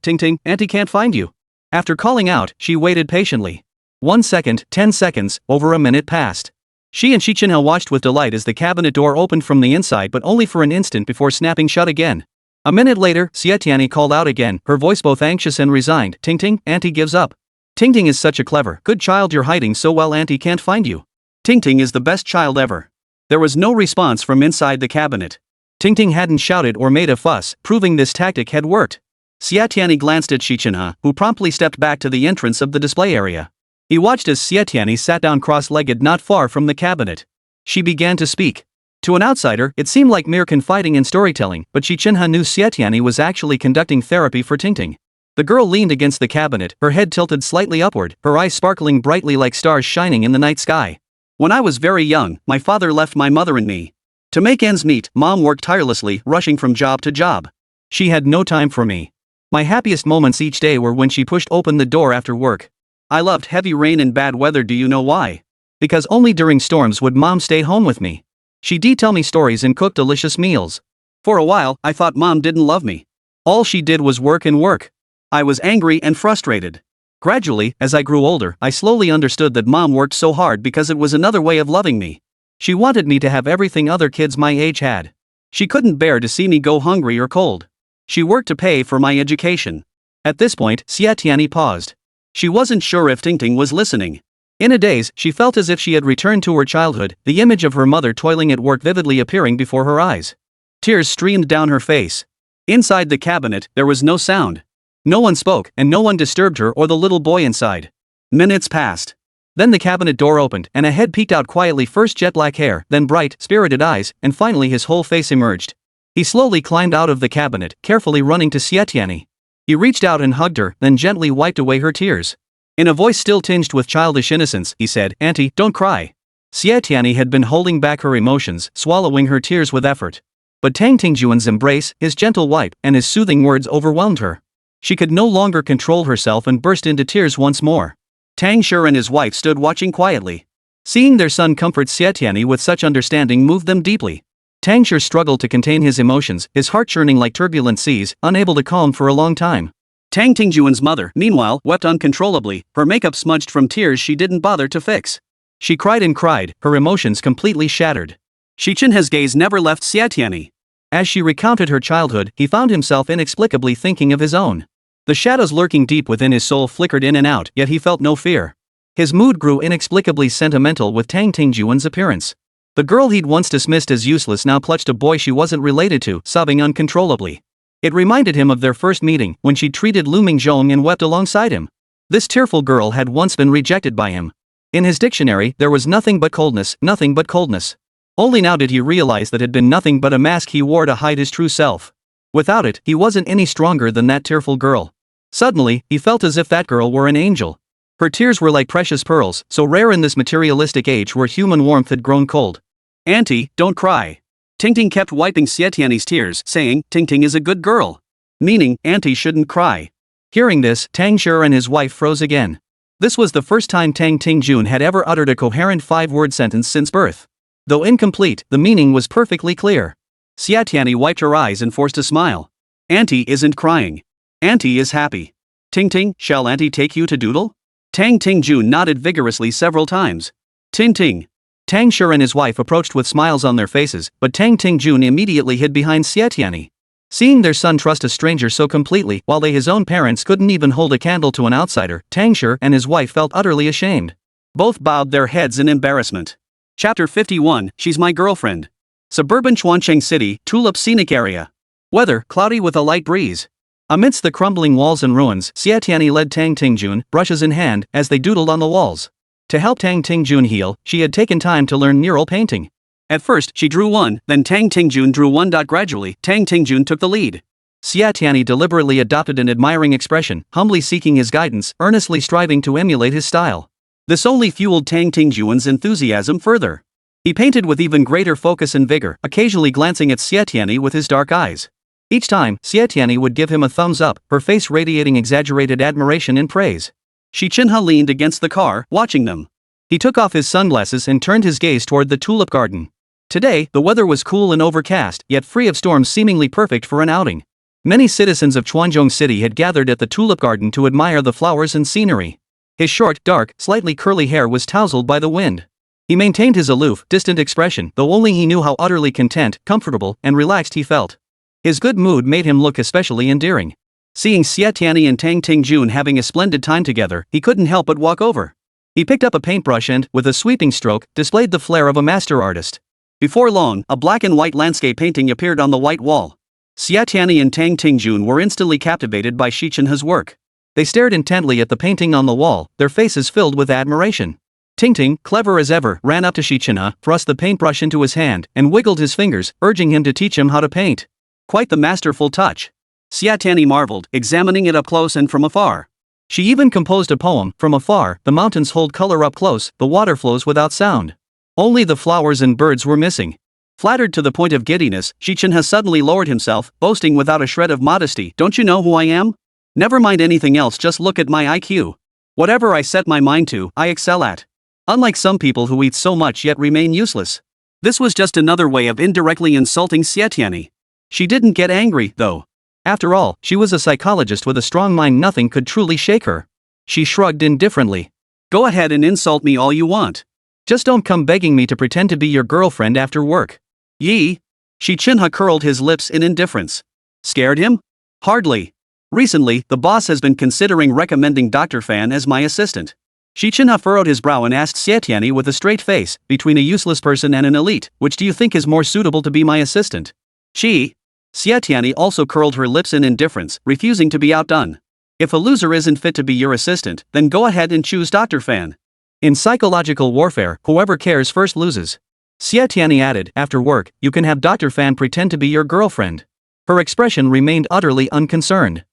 Tingting, Auntie can't find you. After calling out, she waited patiently. 1 second, 10 seconds, over a minute passed. She and Xi Chenhe watched with delight as the cabinet door opened from the inside, but only for an instant before snapping shut again. A minute later, Xie Tianyi called out again, her voice both anxious and resigned, Tingting, Auntie gives up. Tingting is such a clever, good child, you're hiding so well Auntie can't find you. Tingting is the best child ever. There was no response from inside the cabinet. Tingting hadn't shouted or made a fuss, proving this tactic had worked. Xie Tianyi glanced at Xi Chenhe, who promptly stepped back to the entrance of the display area. He watched as Xie Tianyi sat down cross-legged not far from the cabinet. She began to speak. To an outsider, it seemed like mere confiding and storytelling, but Xi Chenhe knew Xie Tianyi was actually conducting therapy for Tingting. The girl leaned against the cabinet, her head tilted slightly upward, her eyes sparkling brightly like stars shining in the night sky. When I was very young, my father left my mother and me. To make ends meet, Mom worked tirelessly, rushing from job to job. She had no time for me. My happiest moments each day were when she pushed open the door after work. I loved heavy rain and bad weather. Do you know why? Because only during storms would Mom stay home with me. She'd tell me stories and cook delicious meals. For a while, I thought Mom didn't love me. All she did was work and work. I was angry and frustrated. Gradually, as I grew older, I slowly understood that Mom worked so hard because it was another way of loving me. She wanted me to have everything other kids my age had. She couldn't bear to see me go hungry or cold. She worked to pay for my education. At this point, Xie Tianyi paused. She wasn't sure if Tingting was listening. In a daze, she felt as if she had returned to her childhood, the image of her mother toiling at work vividly appearing before her eyes. Tears streamed down her face. Inside the cabinet, there was no sound. No one spoke, and no one disturbed her or the little boy inside. Minutes passed. Then the cabinet door opened, and a head peeked out quietly, first jet black hair, then bright, spirited eyes, and finally his whole face emerged. He slowly climbed out of the cabinet, carefully running to Xie Tianyi. He reached out and hugged her, then gently wiped away her tears. In a voice still tinged with childish innocence, he said, Auntie, don't cry. Xie Tianyi had been holding back her emotions, swallowing her tears with effort. But Tang Tingjuan's embrace, his gentle wipe, and his soothing words overwhelmed her. She could no longer control herself and burst into tears once more. Tang Shi and his wife stood watching quietly. Seeing their son comfort Xie Tianyi with such understanding moved them deeply. Tang Shi struggled to contain his emotions, his heart churning like turbulent seas, unable to calm for a long time. Tang Tingjuan's mother, meanwhile, wept uncontrollably, her makeup smudged from tears she didn't bother to fix. She cried and cried, her emotions completely shattered. Xi Chenhe's gaze never left Xie Tianyi. As she recounted her childhood, he found himself inexplicably thinking of his own. The shadows lurking deep within his soul flickered in and out, yet he felt no fear. His mood grew inexplicably sentimental with Tang Tingjuan's appearance. The girl he'd once dismissed as useless now clutched a boy she wasn't related to, sobbing uncontrollably. It reminded him of their first meeting, when she treated Liu Mingzhong and wept alongside him. This tearful girl had once been rejected by him. In his dictionary, there was nothing but coldness, nothing but coldness. Only now did he realize that it had been nothing but a mask he wore to hide his true self. Without it, he wasn't any stronger than that tearful girl. Suddenly, he felt as if that girl were an angel. Her tears were like precious pearls, so rare in this materialistic age where human warmth had grown cold. "Auntie, don't cry." Tingting kept wiping Xie Tianyi's tears, saying, "Tingting is a good girl." Meaning, Auntie shouldn't cry. Hearing this, Tang Shi and his wife froze again. This was the first time Tang Tingjun had ever uttered a coherent 5-word sentence since birth. Though incomplete, the meaning was perfectly clear. Xie Tianyi wiped her eyes and forced a smile. "Auntie isn't crying. Auntie is happy. Tingting, shall Auntie take you to doodle?" Tang Tingjun nodded vigorously several times. "Ting-ting." Tang Shi and his wife approached with smiles on their faces, but Tang Tingjun immediately hid behind Xie Tianyi. Seeing their son trust a stranger so completely, while they his own parents couldn't even hold a candle to an outsider, Tang Shi and his wife felt utterly ashamed. Both bowed their heads in embarrassment. Chapter 51, She's My Girlfriend. Suburban Chuancheng City, Tulip Scenic Area. Weather, cloudy with a light breeze. Amidst the crumbling walls and ruins, Xie Tianyi led Tang Tingjun, brushes in hand, as they doodled on the walls. To help Tang Tingjun heal, she had taken time to learn mural painting. At first, she drew one, then Tang Tingjun drew one. Gradually, Tang Tingjun took the lead. Xie Tianyi deliberately adopted an admiring expression, humbly seeking his guidance, earnestly striving to emulate his style. This only fueled Tang Tingjun's enthusiasm further. He painted with even greater focus and vigor, occasionally glancing at Xie Tianyi with his dark eyes. Each time, Xie Tianyi would give him a thumbs up, her face radiating exaggerated admiration and praise. Xi Chenhe leaned against the car, watching them. He took off his sunglasses and turned his gaze toward the tulip garden. Today, the weather was cool and overcast, yet free of storms, seemingly perfect for an outing. Many citizens of Chuanzhong City had gathered at the tulip garden to admire the flowers and scenery. His short, dark, slightly curly hair was tousled by the wind. He maintained his aloof, distant expression, though only he knew how utterly content, comfortable, and relaxed he felt. His good mood made him look especially endearing. Seeing Xie Tianyi and Tang Tingjun having a splendid time together, he couldn't help but walk over. He picked up a paintbrush and, with a sweeping stroke, displayed the flair of a master artist. Before long, a black and white landscape painting appeared on the white wall. Xie Tianyi and Tang Tingjun were instantly captivated by Xi Chenhe's work. They stared intently at the painting on the wall, their faces filled with admiration. Tingting, clever as ever, ran up to Xi Chenhe, thrust the paintbrush into his hand, and wiggled his fingers, urging him to teach him how to paint. Quite the masterful touch. Xie Tianyi marveled, examining it up close and from afar. She even composed a poem, "From afar, the mountains hold color up close, the water flows without sound." Only the flowers and birds were missing. Flattered to the point of giddiness, Xi Chenhe suddenly lowered himself, boasting without a shred of modesty, "Don't you know who I am? Never mind anything else, just look at my IQ. Whatever I set my mind to, I excel at. Unlike some people who eat so much yet remain useless." This was just another way of indirectly insulting Xie Tianyi. She didn't get angry, though. After all, she was a psychologist with a strong mind, nothing could truly shake her. She shrugged indifferently. "Go ahead and insult me all you want. Just don't come begging me to pretend to be your girlfriend after work." "Yi." Xi Chenhe curled his lips in indifference. Scared him? Hardly. Recently, the boss has been considering recommending Dr. Fan as my assistant. Xi Chenhe furrowed his brow and asked Xie Tianyi with a straight face, "Between a useless person and an elite, which do you think is more suitable to be my assistant?" "Xi." Xie Tianyi also curled her lips in indifference, refusing to be outdone. "If a loser isn't fit to be your assistant, then go ahead and choose Dr. Fan. In psychological warfare, whoever cares first loses." Xie Tianyi added, "After work, you can have Dr. Fan pretend to be your girlfriend." Her expression remained utterly unconcerned.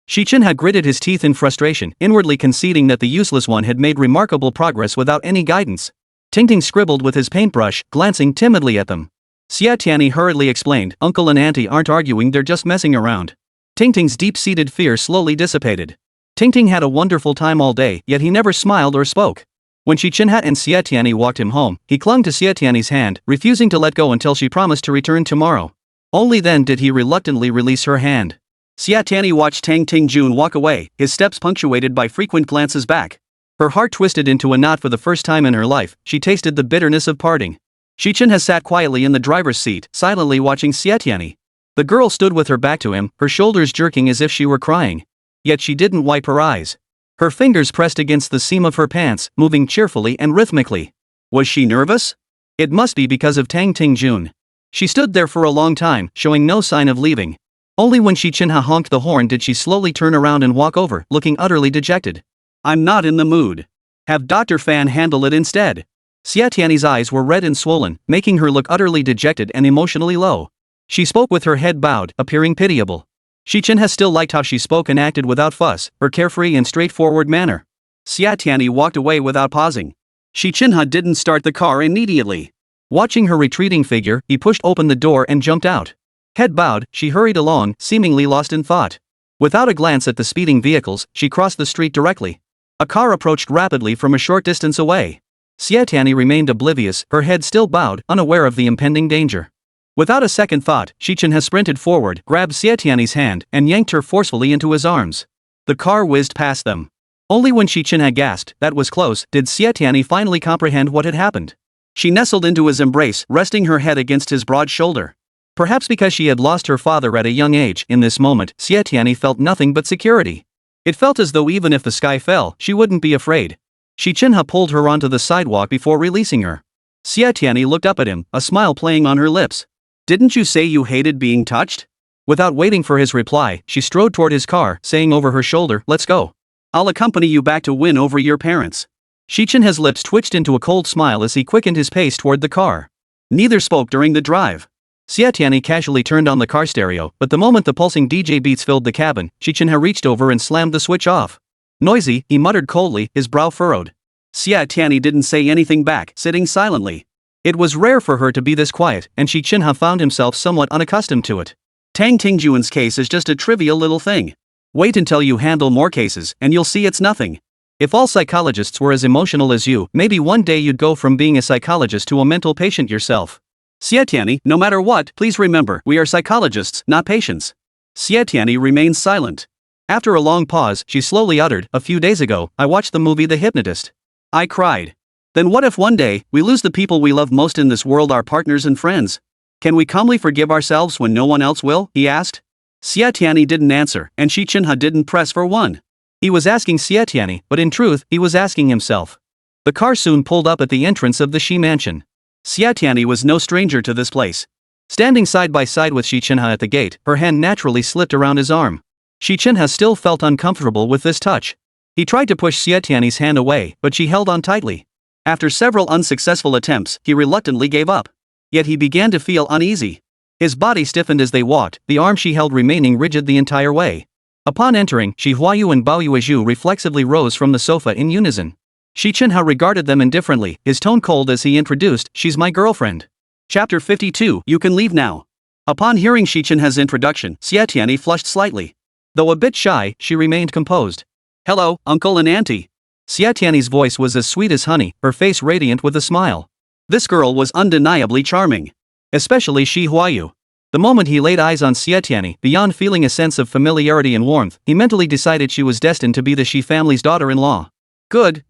Xi Chenhe gritted his teeth in frustration, inwardly conceding that the useless one had made remarkable progress without any guidance. Tingting scribbled with his paintbrush, glancing timidly at them. Xie Tianyi hurriedly explained, "Uncle and Auntie aren't arguing, they're just messing around." Tingting's deep-seated fear slowly dissipated. Tingting had a wonderful time all day, yet he never smiled or spoke. When Xi Chenhe and Xie Tianyi walked him home, he clung to Xie Tianyi's hand, refusing to let go until she promised to return tomorrow. Only then did he reluctantly release her hand. Xie Tianyi watched Tang Tingjun walk away, his steps punctuated by frequent glances back. Her heart twisted into a knot for the first time in her life. She tasted the bitterness of parting. Xi Chenhe sat quietly in the driver's seat, silently watching Xie Tianyi. The girl stood with her back to him, her shoulders jerking as if she were crying. Yet she didn't wipe her eyes. Her fingers pressed against the seam of her pants, moving cheerfully and rhythmically. Was she nervous? It must be because of Tang Tingjun. She stood there for a long time, showing no sign of leaving. Only when Xi Chenhe honked the horn did she slowly turn around and walk over, looking utterly dejected. I'm not in the mood. Have Dr. Fan handle it instead. Xie Tianyi's eyes were red and swollen, making her look utterly dejected and emotionally low. She spoke with her head bowed, appearing pitiable. Xi Chenhe still liked how she spoke and acted without fuss, her carefree and straightforward manner. Xie Tianyi walked away without pausing. Xi Chenhe didn't start the car immediately. Watching her retreating figure, he pushed open the door and jumped out. Head bowed, she hurried along, seemingly lost in thought. Without a glance at the speeding vehicles, she crossed the street directly. A car approached rapidly from a short distance away. Xie Tianyi remained oblivious, her head still bowed, unaware of the impending danger. Without a second thought, Xi Chenhe sprinted forward, grabbed Xie Tianyi's hand, and yanked her forcefully into his arms. The car whizzed past them. Only when Xi Chenhe gasped, "That was close," did Xie Tianyi finally comprehend what had happened. She nestled into his embrace, resting her head against his broad shoulder. Perhaps because she had lost her father at a young age, in this moment, Xie Tianyi felt nothing but security. It felt as though even if the sky fell, she wouldn't be afraid. Xi Chenhe pulled her onto the sidewalk before releasing her. Xie Tianyi looked up at him, a smile playing on her lips. Didn't you say you hated being touched? Without waiting for his reply, she strode toward his car, saying over her shoulder, "Let's go. I'll accompany you back to win over your parents." Xi Chenhe's lips twitched into a cold smile as he quickened his pace toward the car. Neither spoke during the drive. Xie Tianyi casually turned on the car stereo, but the moment the pulsing DJ beats filled the cabin, Xi Chenhe reached over and slammed the switch off. Noisy, he muttered coldly, his brow furrowed. Xie Tianyi didn't say anything back, sitting silently. It was rare for her to be this quiet, and Xi Chenhe found himself somewhat unaccustomed to it. Tang Tingjun's case is just a trivial little thing. Wait until you handle more cases, and you'll see it's nothing. If all psychologists were as emotional as you, maybe one day you'd go from being a psychologist to a mental patient yourself. Xie Tianyi, no matter what, please remember, we are psychologists, not patients. Xie Tianyi remained silent. After a long pause, she slowly uttered, "A few days ago, I watched the movie The Hypnotist. I cried. Then what if one day, we lose the people we love most in this world, our partners and friends? Can we calmly forgive ourselves when no one else will?" he asked. Xie Tianyi didn't answer, and Xi Chenhe didn't press for one. He was asking Xie Tianyi, but in truth, he was asking himself. The car soon pulled up at the entrance of the Xi mansion. Xie Tianyi was no stranger to this place. Standing side by side with Xi Chenhe at the gate, her hand naturally slipped around his arm. Xi Chenhe still felt uncomfortable with this touch. He tried to push Xie Tianyi's hand away, but she held on tightly. After several unsuccessful attempts, he reluctantly gave up. Yet he began to feel uneasy. His body stiffened as they walked, the arm she held remaining rigid the entire way. Upon entering, Huayu and Huayu reflexively rose from the sofa in unison. Xi Chenhe regarded them indifferently, his tone cold as he introduced, "She's my girlfriend." Chapter 52, You Can Leave Now. Upon hearing Xi Chenhe's introduction, Xie Tianyi flushed slightly. Though a bit shy, she remained composed. "Hello, uncle and auntie." Xie Tianyi's voice was as sweet as honey, her face radiant with a smile. This girl was undeniably charming. Especially Huayu. The moment he laid eyes on Xie Tianyi, beyond feeling a sense of familiarity and warmth, he mentally decided she was destined to be the Xi family's daughter-in-law. Good.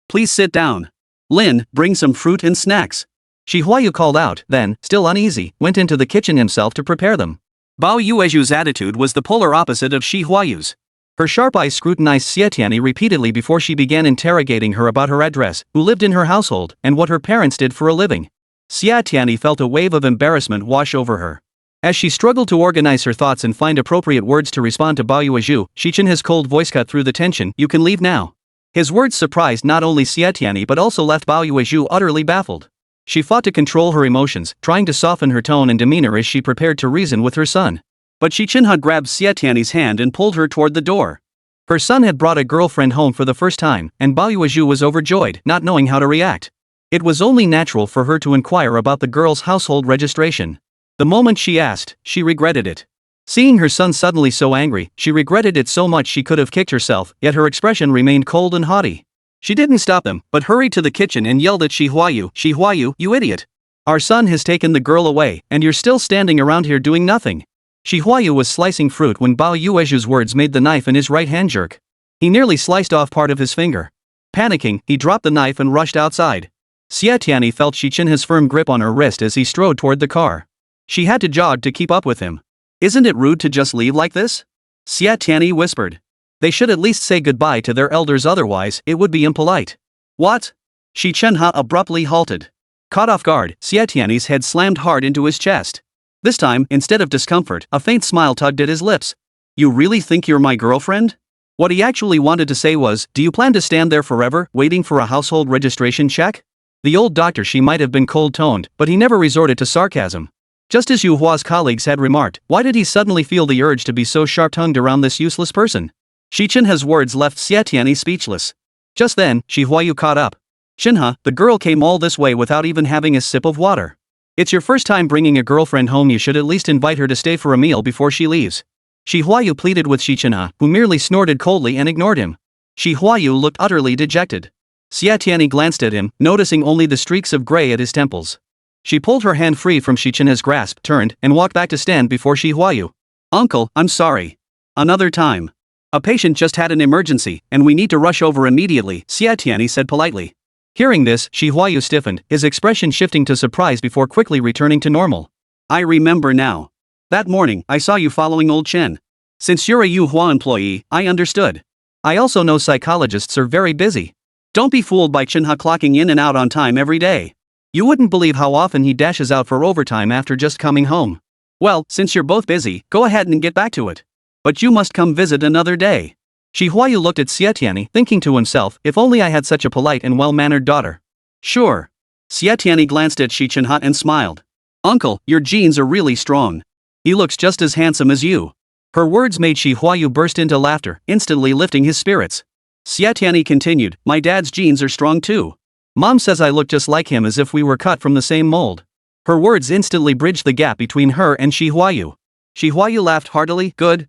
Please sit down. Lin, bring some fruit and snacks." Huayu called out, then, still uneasy, went into the kitchen himself to prepare them. Bao Yueju's attitude was the polar opposite of Huayu's. Her sharp eyes scrutinized Xie Tianyi repeatedly before she began interrogating her about her address, who lived in her household, and what her parents did for a living. Xie Tianyi felt a wave of embarrassment wash over her. As she struggled to organize her thoughts and find appropriate words to respond to Bao Yueju, Xi Chenhe's cold voice cut through the tension, "You can leave now." His words surprised not only Xie Tianyi but also left Bao Yueju utterly baffled. She fought to control her emotions, trying to soften her tone and demeanor as she prepared to reason with her son. But Xi Chenhe grabbed Xie Tianyi's hand and pulled her toward the door. Her son had brought a girlfriend home for the first time, and Bao Yueju was overjoyed, not knowing how to react. It was only natural for her to inquire about the girl's household registration. The moment she asked, she regretted it. Seeing her son suddenly so angry, she regretted it so much she could have kicked herself, yet her expression remained cold and haughty. She didn't stop them, but hurried to the kitchen and yelled at Huayu, "You idiot! Our son has taken the girl away, and you're still standing around here doing nothing." Huayu was slicing fruit when Bao Yueju's words made the knife in his right hand jerk. He nearly sliced off part of his finger. Panicking, he dropped the knife and rushed outside. Xie Tianyi felt Xi Chenhe's firm grip on her wrist as he strode toward the car. She had to jog to keep up with him. Isn't it rude to just leave like this? Xie Tianyi whispered. They should at least say goodbye to their elders, otherwise it would be impolite. What? Xi Chenhe abruptly halted. Caught off guard, Xie Tianyi's head slammed hard into his chest. This time, instead of discomfort, a faint smile tugged at his lips. You really think you're my girlfriend? What he actually wanted to say was, do you plan to stand there forever, waiting for a household registration check? The old doctor Xi might have been cold-toned, but he never resorted to sarcasm. Just as Yuhua's colleagues had remarked, why did he suddenly feel the urge to be so sharp-tongued around this useless person? Xi Chenhe's words left Xie Tianyi speechless. Just then, Huayu caught up. Chenhe, the girl came all this way without even having a sip of water. It's your first time bringing a girlfriend home, you should at least invite her to stay for a meal before she leaves. Huayu pleaded with Xi Chenhe, who merely snorted coldly and ignored him. Huayu looked utterly dejected. Xie Tianyi glanced at him, noticing only the streaks of gray at his temples. She pulled her hand free from Xi Chenhe's grasp, turned, and walked back to stand before Huayu. Uncle, I'm sorry. Another time. A patient just had an emergency, and we need to rush over immediately, Xie Tianyi said politely. Hearing this, Huayu stiffened, his expression shifting to surprise before quickly returning to normal. I remember now. That morning, I saw you following old Chen. Since you're a Yuhua employee, I understood. I also know psychologists are very busy. Don't be fooled by Chenhe clocking in and out on time every day. You wouldn't believe how often he dashes out for overtime after just coming home. Well, since you're both busy, go ahead and get back to it. But you must come visit another day. Huayu looked at Xie Tianyi, thinking to himself, if only I had such a polite and well-mannered daughter. Sure. Xie Tianyi glanced at Xi Chenhe and smiled. Uncle, your genes are really strong. He looks just as handsome as you. Her words made Huayu burst into laughter, instantly lifting his spirits. Xie Tianyi continued, my dad's genes are strong too. Mom says I look just like him, as if we were cut from the same mold. Her words instantly bridged the gap between her and Huayu. Huayu laughed heartily, good.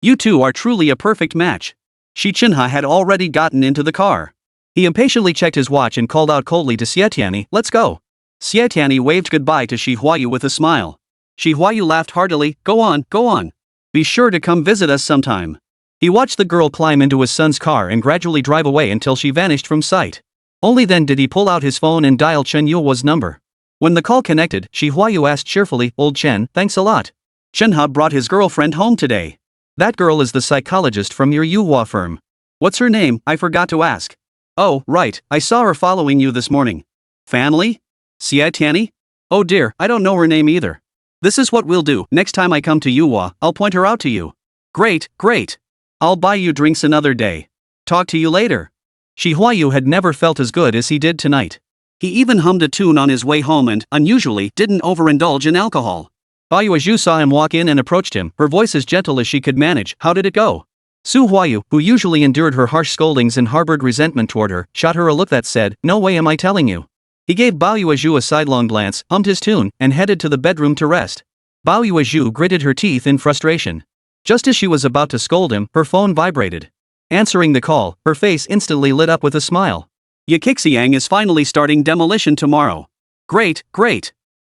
You two are truly a perfect match. Xi Chenhe had already gotten into the car. He impatiently checked his watch and called out coldly to Xie Tianyi, let's go. Xie Tianyi waved goodbye to Huayu with a smile. Huayu laughed heartily, go on. Be sure to come visit us sometime. He watched the girl climb into his son's car and gradually drive away until she vanished from sight. Only then did he pull out his phone and dial Chen Yuhua's number. When the call connected, Huayu asked cheerfully, old Chen, thanks a lot. Chenhe brought his girlfriend home today. That girl is the psychologist from your Yuhua firm. What's her name? I forgot to ask. Oh, right, I saw her following you this morning. Family? Xie Tianyi? Oh dear, I don't know her name either. This is what we'll do, next time I come to Yuhua, I'll point her out to you. Great. I'll buy you drinks another day. Talk to you later. Huayu had never felt as good as he did tonight. He even hummed a tune on his way home and, unusually, didn't overindulge in alcohol. Huayu saw him walk in and approached him, her voice as gentle as she could manage. How did it go? Huayu, who usually endured her harsh scoldings and harbored resentment toward her, shot her a look that said, no way am I telling you. He gave Huayu a sidelong glance, hummed his tune, and headed to the bedroom to rest. Huayu gritted her teeth in frustration. Just as she was about to scold him, her phone vibrated. Answering the call, her face instantly lit up with a smile. Yakixiang is finally starting demolition tomorrow. Great.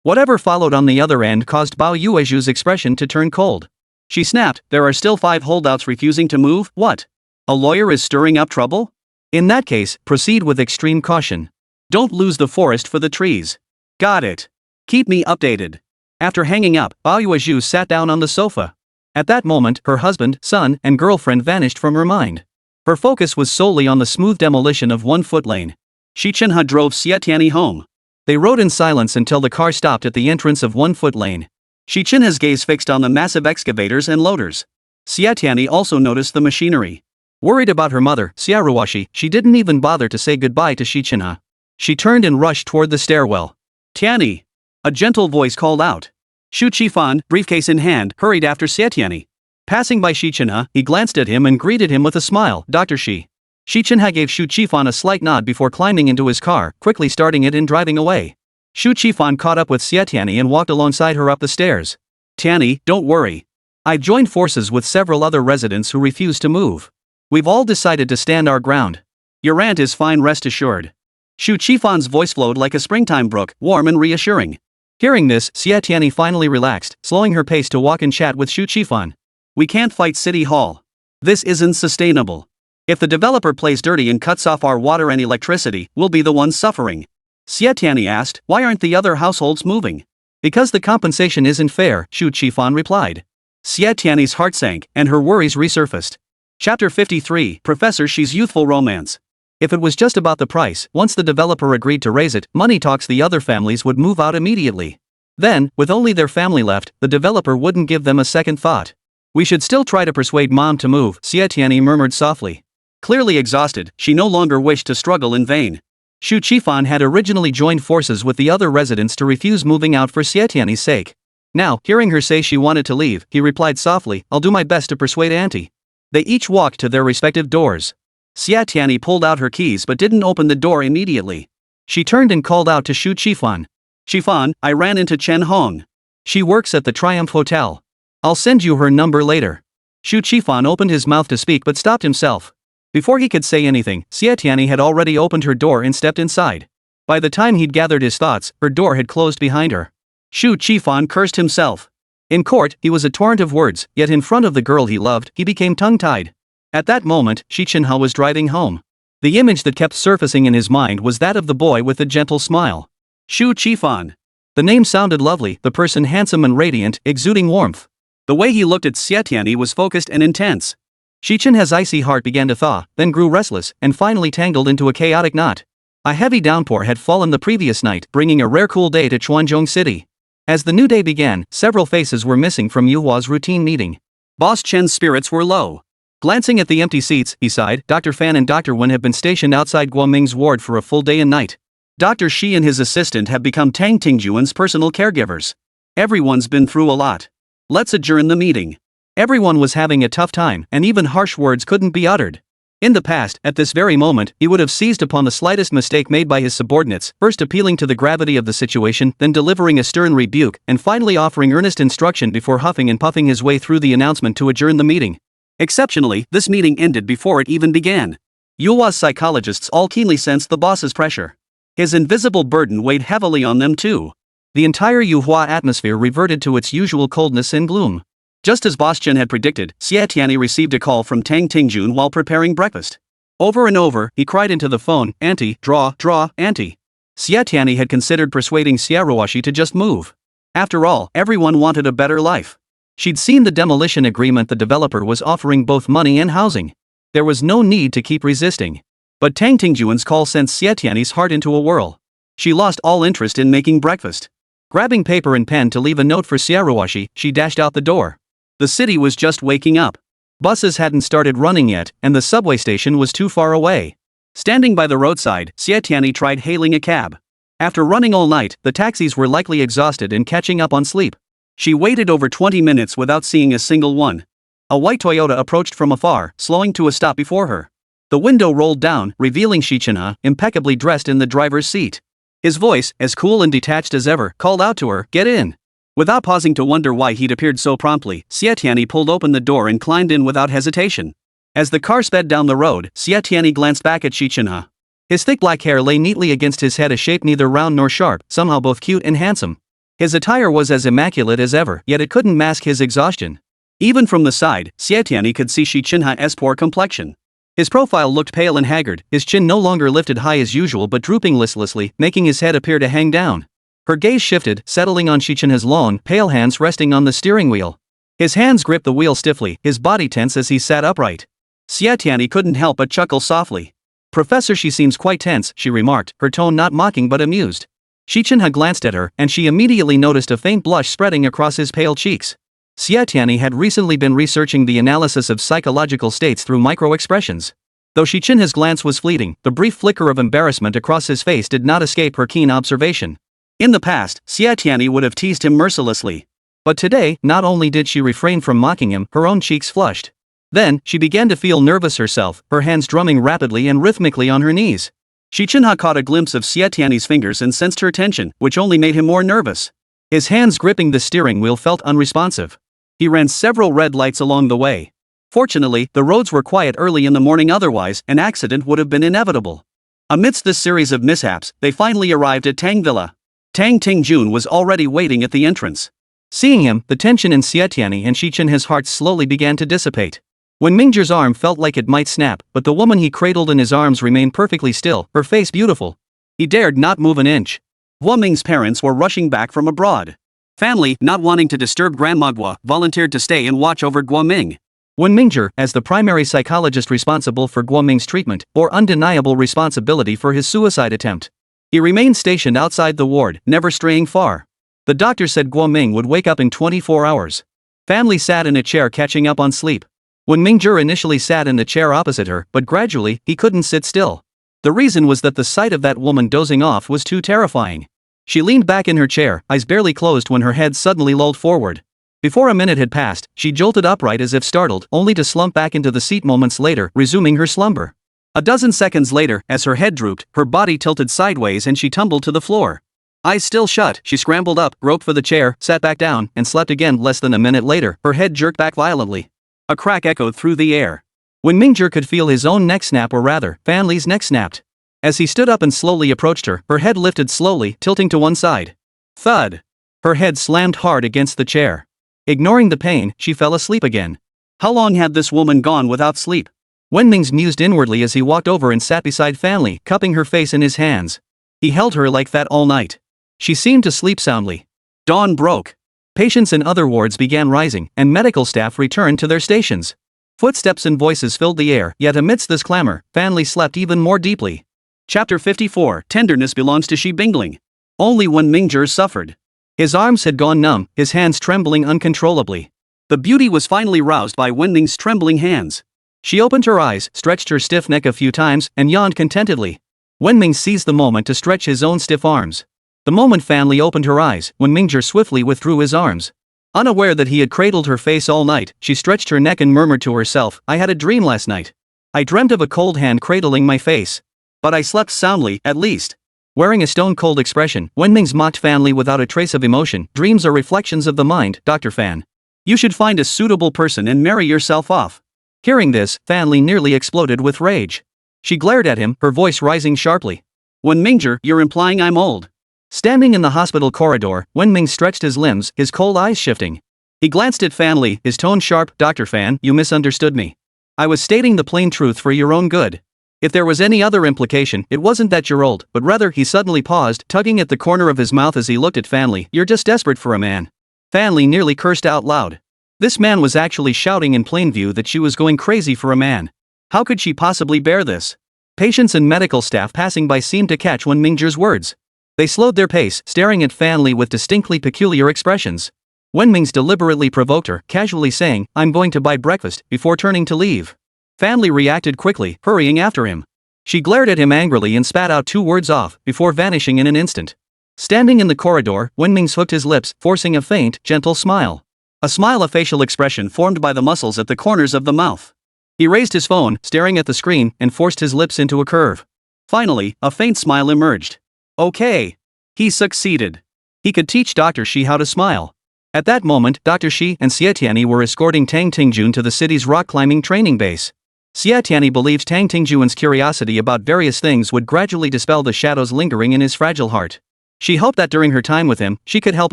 Whatever followed on the other end caused Huayu's expression to turn cold. She snapped, there are still 5 holdouts refusing to move, what? A lawyer is stirring up trouble? In that case, proceed with extreme caution. Don't lose the forest for the trees. Got it. Keep me updated. After hanging up, Huayu sat down on the sofa. At that moment, her husband, son, and girlfriend vanished from her mind. Her focus was solely on the smooth demolition of 1 foot lane. Xi Chenhe drove Xie Tianyi home. They rode in silence until the car stopped at the entrance of 1 foot lane. Xi Chenhe's gaze fixed on the massive excavators and loaders. Xie Tianyi also noticed the machinery. Worried about her mother, Xie, she didn't even bother to say goodbye to Xi Chenhe. She turned and rushed toward the stairwell. Tianyi! A gentle voice called out. Xu Qifan, briefcase in hand, hurried after Xie Tianyi. Passing by Xi Chenhe, he glanced at him and greeted him with a smile. Dr. Xi. Xi Chenhe gave Xu Qifan a slight nod before climbing into his car, quickly starting it and driving away. Xu Qifan caught up with Xie Tianyi and walked alongside her up the stairs. Tianyi, don't worry. I joined forces with several other residents who refuse to move. We've all decided to stand our ground. Your aunt is fine, rest assured. Xu Qifan's voice flowed like a springtime brook, warm and reassuring. Hearing this, Xie Tianyi finally relaxed, slowing her pace to walk and chat with Xu Qifan. We can't fight City Hall. This isn't sustainable. If the developer plays dirty and cuts off our water and electricity, we'll be the ones suffering. Xie Tianyi asked, why aren't the other households moving? Because the compensation isn't fair, Xu Qifan replied. Xie Tianyi's heart sank, and her worries resurfaced. Chapter 53, Professor Xi's Youthful Romance. If it was just about the price, once the developer agreed to raise it, money talks the other families would move out immediately. Then, with only their family left, the developer wouldn't give them a second thought. We should still try to persuade Mom to move, Xie Tianyi murmured softly. Clearly exhausted, she no longer wished to struggle in vain. Xu Qifan had originally joined forces with the other residents to refuse moving out for Xie Tianyi's sake. Now, hearing her say she wanted to leave, he replied softly, I'll do my best to persuade Auntie. They each walked to their respective doors. Xie Tianyi pulled out her keys but didn't open the door immediately. She turned and called out to Xu Qifan. Qifan, I ran into Chen Hong. She works at the Triumph Hotel. I'll send you her number later. Xu Qifan opened his mouth to speak but stopped himself. Before he could say anything, Xie Tianyi had already opened her door and stepped inside. By the time he'd gathered his thoughts, her door had closed behind her. Xu Qifan cursed himself. In court, he was a torrent of words, yet in front of the girl he loved, he became tongue-tied. At that moment, Xi Chenhe was driving home. The image that kept surfacing in his mind was that of the boy with the gentle smile. Xu Qifan. The name sounded lovely, the person handsome and radiant, exuding warmth. The way he looked at Xie Tianyi was focused and intense. Xi Chenhe's icy heart began to thaw, then grew restless, and finally tangled into a chaotic knot. A heavy downpour had fallen the previous night, bringing a rare cool day to Chuanzhong City. As the new day began, several faces were missing from Yuhua's routine meeting. Boss Chen's spirits were low. Glancing at the empty seats, he sighed, Dr. Fan and Dr. Wen have been stationed outside Guoming's ward for a full day and night. Dr. Xi and his assistant have become Tang Tingjuan's personal caregivers. Everyone's been through a lot. Let's adjourn the meeting. Everyone was having a tough time, and even harsh words couldn't be uttered. In the past, at this very moment, he would have seized upon the slightest mistake made by his subordinates, first appealing to the gravity of the situation, then delivering a stern rebuke, and finally offering earnest instruction before huffing and puffing his way through the announcement to adjourn the meeting. Exceptionally, this meeting ended before it even began. Yuhua's psychologists all keenly sensed the boss's pressure. His invisible burden weighed heavily on them too. The entire Yuhua atmosphere reverted to its usual coldness and gloom. Just as Boss Chen had predicted, Xie Tianyi received a call from Tang Tingjun while preparing breakfast. Over and over, he cried into the phone, Auntie, draw, Auntie. Xie Tianyi had considered persuading Xie to just move. After all, everyone wanted a better life. She'd seen the demolition agreement the developer was offering both money and housing. There was no need to keep resisting. But Tang Tingjuan's call sent Xie Tianyi's heart into a whirl. She lost all interest in making breakfast. Grabbing paper and pen to leave a note for Xie, she dashed out the door. The city was just waking up. Buses hadn't started running yet, and the subway station was too far away. Standing by the roadside, Xie Tianyi tried hailing a cab. After running all night, the taxis were likely exhausted and catching up on sleep. She waited over 20 minutes without seeing a single one. A white Toyota approached from afar, slowing to a stop before her. The window rolled down, revealing Xi Chenhe, impeccably dressed in the driver's seat. His voice, as cool and detached as ever, called out to her, "Get in." Without pausing to wonder why he'd appeared so promptly, Xie Tianyi pulled open the door and climbed in without hesitation. As the car sped down the road, Xie Tianyi glanced back at Xi Chenhe. His thick black hair lay neatly against his head, a shape neither round nor sharp, somehow both cute and handsome. His attire was as immaculate as ever, yet it couldn't mask his exhaustion. Even from the side, Xie Tianyi could see Xi Chenhe's poor complexion. His profile looked pale and haggard, his chin no longer lifted high as usual but drooping listlessly, making his head appear to hang down. Her gaze shifted, settling on Xi Chenhe's long, pale hands resting on the steering wheel. His hands gripped the wheel stiffly, his body tense as he sat upright. Xie Tianyi couldn't help but chuckle softly. "Professor, she seems quite tense," she remarked, her tone not mocking but amused. Xi Chenhe glanced at her, and she immediately noticed a faint blush spreading across his pale cheeks. Xie Tianyi had recently been researching the analysis of psychological states through micro-expressions. Though Xi Chenhe's glance was fleeting, the brief flicker of embarrassment across his face did not escape her keen observation. In the past, Xie Tianyi would have teased him mercilessly. But today, not only did she refrain from mocking him, her own cheeks flushed. Then, she began to feel nervous herself, her hands drumming rapidly and rhythmically on her knees. Xi Chenhe caught a glimpse of Xie Tianyi's fingers and sensed her tension, which only made him more nervous. His hands gripping the steering wheel felt unresponsive. He ran several red lights along the way. Fortunately, the roads were quiet early in the morning, otherwise, an accident would have been inevitable. Amidst this series of mishaps, they finally arrived at Tang Villa. Tang Tingjun was already waiting at the entrance. Seeing him, the tension in Xie Tianyi and Xi Chenhe's hearts slowly began to dissipate. Mingzhong's arm felt like it might snap, but the woman he cradled in his arms remained perfectly still, her face beautiful. He dared not move an inch. Ming's parents were rushing back from abroad. Family, not wanting to disturb Grandma Guo, volunteered to stay and watch over Ming. Mingzhong, as the primary psychologist responsible for Ming's treatment, bore undeniable responsibility for his suicide attempt. He remained stationed outside the ward, never straying far. The doctor said Ming would wake up in 24 hours. Family sat in a chair catching up on sleep. Mingzhong initially sat in the chair opposite her, but gradually, he couldn't sit still. The reason was that the sight of that woman dozing off was too terrifying. She leaned back in her chair, eyes barely closed when her head suddenly lolled forward. Before a minute had passed, she jolted upright as if startled, only to slump back into the seat moments later, resuming her slumber. A dozen seconds later, as her head drooped, her body tilted sideways and she tumbled to the floor. Eyes still shut, she scrambled up, groped for the chair, sat back down, and slept again. Less than a minute later, her head jerked back violently. A crack echoed through the air. Mingzhong could feel his own neck snap, or rather, Fanli's neck snapped. As he stood up and slowly approached her, her head lifted slowly, tilting to one side. Thud! Her head slammed hard against the chair. Ignoring the pain, she fell asleep again. How long had this woman gone without sleep? Mingzhong mused inwardly as he walked over and sat beside Fanli, cupping her face in his hands. He held her like that all night. She seemed to sleep soundly. Dawn broke. Patients in other wards began rising, and medical staff returned to their stations. Footsteps and voices filled the air, yet amidst this clamor, Fanli slept even more deeply. Chapter 54, Tenderness belongs to Xi Bingling. Only Mingzhong suffered. His arms had gone numb, his hands trembling uncontrollably. The beauty was finally roused by Ming's trembling hands. She opened her eyes, stretched her stiff neck a few times, and yawned contentedly. Ming seized the moment to stretch his own stiff arms. The moment Fanli opened her eyes, Mingzhong swiftly withdrew his arms. Unaware that he had cradled her face all night, she stretched her neck and murmured to herself, I had a dream last night. I dreamt of a cold hand cradling my face. But I slept soundly, at least. Wearing a stone-cold expression, Ming's mocked Fanli without a trace of emotion. Dreams are reflections of the mind, Dr. Fan. You should find a suitable person and marry yourself off. Hearing this, Fanli nearly exploded with rage. She glared at him, her voice rising sharply. Mingzhong, you're implying I'm old. Standing in the hospital corridor, Ming stretched his limbs, his cold eyes shifting. He glanced at Fanli, his tone sharp. Dr. Fan, you misunderstood me. I was stating the plain truth for your own good. If there was any other implication, it wasn't that you're old, but rather he suddenly paused, tugging at the corner of his mouth as he looked at Fanli. You're just desperate for a man. Fanli nearly cursed out loud. This man was actually shouting in plain view that she was going crazy for a man. How could she possibly bear this? Patients and medical staff passing by seemed to catch Mingzhong's words. They slowed their pace, staring at Fanli with distinctly peculiar expressions. Ming's deliberately provoked her, casually saying, I'm going to buy breakfast, before turning to leave. Fanli reacted quickly, hurrying after him. She glared at him angrily and spat out 2 words off, before vanishing in an instant. Standing in the corridor, Ming hooked his lips, forcing a faint, gentle smile. A smile, a facial expression formed by the muscles at the corners of the mouth. He raised his phone, staring at the screen, and forced his lips into a curve. Finally, a faint smile emerged. Okay. He succeeded. He could teach Dr. Xi how to smile. At that moment, Dr. Xi and Xie Tianyi were escorting Tang Tingjun to the city's rock climbing training base. Xie Tianyi believed Tang Tingjun's curiosity about various things would gradually dispel the shadows lingering in his fragile heart. She hoped that during her time with him, she could help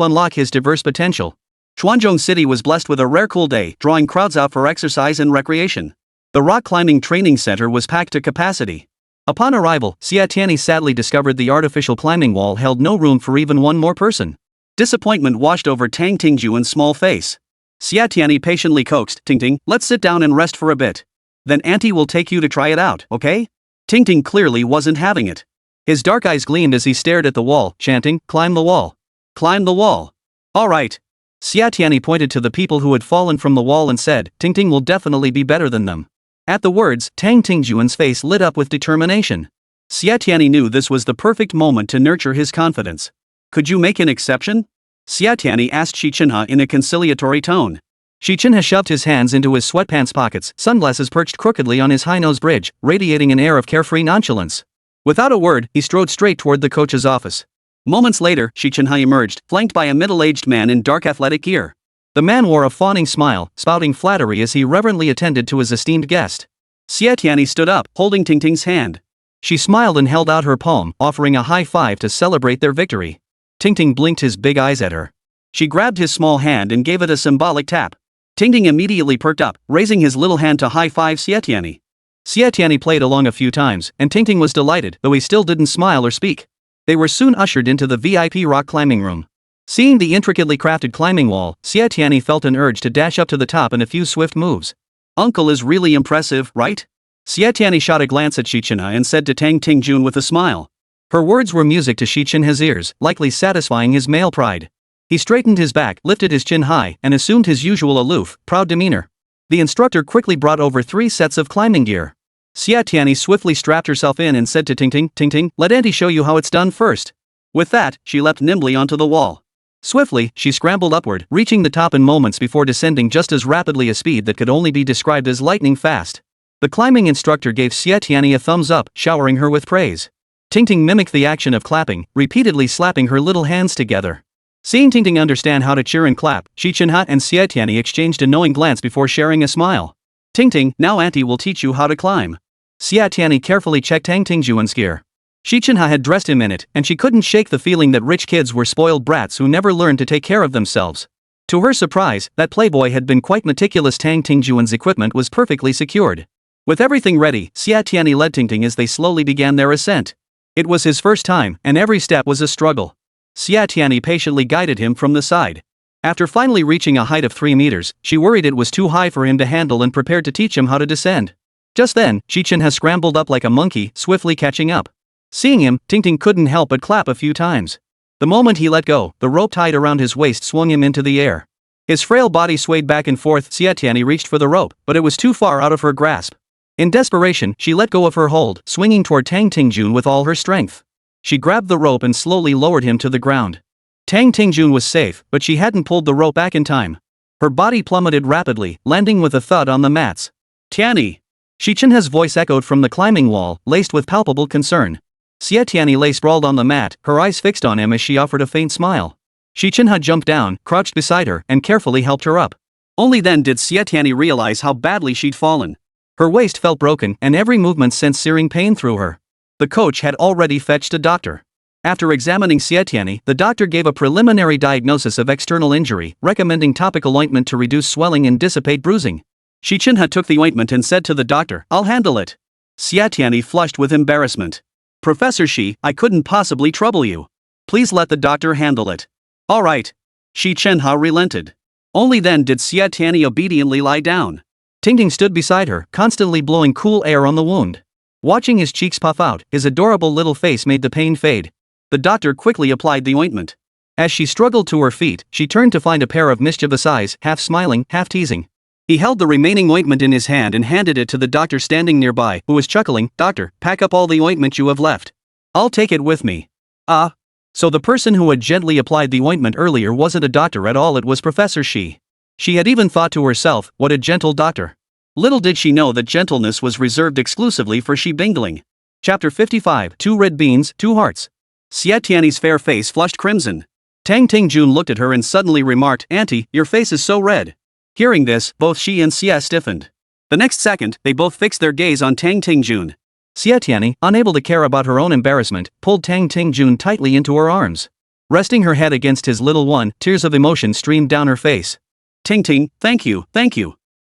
unlock his diverse potential. Xuanzhong City was blessed with a rare cool day, drawing crowds out for exercise and recreation. The rock climbing training center was packed to capacity. Upon arrival, Xie Tianyi sadly discovered the artificial climbing wall held no room for even one more person. Disappointment washed over Tang Tingjun's small face. Xie Tianyi patiently coaxed, Tingting, let's sit down and rest for a bit. Then Auntie will take you to try it out, okay? Tingting clearly wasn't having it. His dark eyes gleamed as he stared at the wall, chanting, climb the wall. Climb the wall. All right. Xie Tianyi pointed to the people who had fallen from the wall and said, Tingting will definitely be better than them. At the words, Tang Tingjun's face lit up with determination. Xie Tianyi knew this was the perfect moment to nurture his confidence. Could you make an exception? Xie Tianyi asked Xi Chenhe in a conciliatory tone. Xi Chenhe shoved his hands into his sweatpants pockets, sunglasses perched crookedly on his high-nose bridge, radiating an air of carefree nonchalance. Without a word, he strode straight toward the coach's office. Moments later, Xi Chenhe emerged, flanked by a middle-aged man in dark athletic gear. The man wore a fawning smile, spouting flattery as he reverently attended to his esteemed guest. Xie Tianyi stood up, holding Tingting's hand. She smiled and held out her palm, offering a high five to celebrate their victory. Tingting blinked his big eyes at her. She grabbed his small hand and gave it a symbolic tap. Tingting immediately perked up, raising his little hand to high-five Xie Tianyi. Xie Tianyi played along a few times, and Tingting was delighted, though he still didn't smile or speak. They were soon ushered into the VIP rock climbing room. Seeing the intricately crafted climbing wall, Xie Tianyi felt an urge to dash up to the top in a few swift moves. Uncle is really impressive, right? Xie Tianyi shot a glance at Xi Chenhe and said to Tang Tingjun with a smile. Her words were music to Xi Chenhe's ears, likely satisfying his male pride. He straightened his back, lifted his chin high, and assumed his usual aloof, proud demeanor. The instructor quickly brought over 3 sets of climbing gear. Xie Tianyi swiftly strapped herself in and said to Tingting, let Auntie show you how it's done first. With that, she leapt nimbly onto the wall. Swiftly, she scrambled upward, reaching the top in moments before descending just as rapidly a speed that could only be described as lightning fast. The climbing instructor gave Xie Tianyi a thumbs up, showering her with praise. Tingting mimicked the action of clapping, repeatedly slapping her little hands together. Seeing Tingting understand how to cheer and clap, Xi Chenhe and Xie Tianyi exchanged a knowing glance before sharing a smile. Tingting, now Auntie will teach you how to climb. Xie Tianyi carefully checked Tang Tingjuan's gear. Xi Chenhe had dressed him in it, and she couldn't shake the feeling that rich kids were spoiled brats who never learned to take care of themselves. To her surprise, that playboy had been quite meticulous. Tang Tingjuan's equipment was perfectly secured. With everything ready, Xie Tianyi led Tingting as they slowly began their ascent. It was his first time, and every step was a struggle. Xie Tianyi patiently guided him from the side. After finally reaching a height of 3 meters, she worried it was too high for him to handle and prepared to teach him how to descend. Just then, Xi Chenhe scrambled up like a monkey, swiftly catching up. Seeing him, Tingting couldn't help but clap a few times. The moment he let go, the rope tied around his waist swung him into the air. His frail body swayed back and forth. Xie Tianyi reached for the rope, but it was too far out of her grasp. In desperation, she let go of her hold, swinging toward Tang Tingjun with all her strength. She grabbed the rope and slowly lowered him to the ground. Tang Tingjun was safe, but she hadn't pulled the rope back in time. Her body plummeted rapidly, landing with a thud on the mats. Tianyi! Xi Chenhe's voice echoed from the climbing wall, laced with palpable concern. Xie Tianyi lay sprawled on the mat, her eyes fixed on him as she offered a faint smile. Xi Chenhe jumped down, crouched beside her, and carefully helped her up. Only then did Xie Tianyi realize how badly she'd fallen. Her waist felt broken, and every movement sent searing pain through her. The coach had already fetched a doctor. After examining Xie Tianyi, the doctor gave a preliminary diagnosis of external injury, recommending topical ointment to reduce swelling and dissipate bruising. Xi Chenhe took the ointment and said to the doctor, I'll handle it. Xie Tianyi flushed with embarrassment. Professor Xi, I couldn't possibly trouble you. Please let the doctor handle it. All right. Xi Chenhe relented. Only then did Xie Tianyi obediently lie down. Tingting stood beside her, constantly blowing cool air on the wound. Watching his cheeks puff out, his adorable little face made the pain fade. The doctor quickly applied the ointment. As she struggled to her feet, she turned to find a pair of mischievous eyes, half smiling, half teasing. He held the remaining ointment in his hand and handed it to the doctor standing nearby, who was chuckling, Doctor, pack up all the ointment you have left. I'll take it with me. Ah. So the person who had gently applied the ointment earlier wasn't a doctor at all, it was Professor Xi. She had even thought to herself, what a gentle doctor. Little did she know that gentleness was reserved exclusively for Xi Bingling. Chapter 55, 2 red beans, 2 hearts. Xie Tianyi's fair face flushed crimson. Tang Tingjun looked at her and suddenly remarked, Auntie, your face is so red. Hearing this, both Xi and Xie stiffened. The next second, they both fixed their gaze on Tang Tingjun. Xie Tianyi, unable to care about her own embarrassment, pulled Tang Tingjun tightly into her arms. Resting her head against his little one, tears of emotion streamed down her face. Ting, thank you.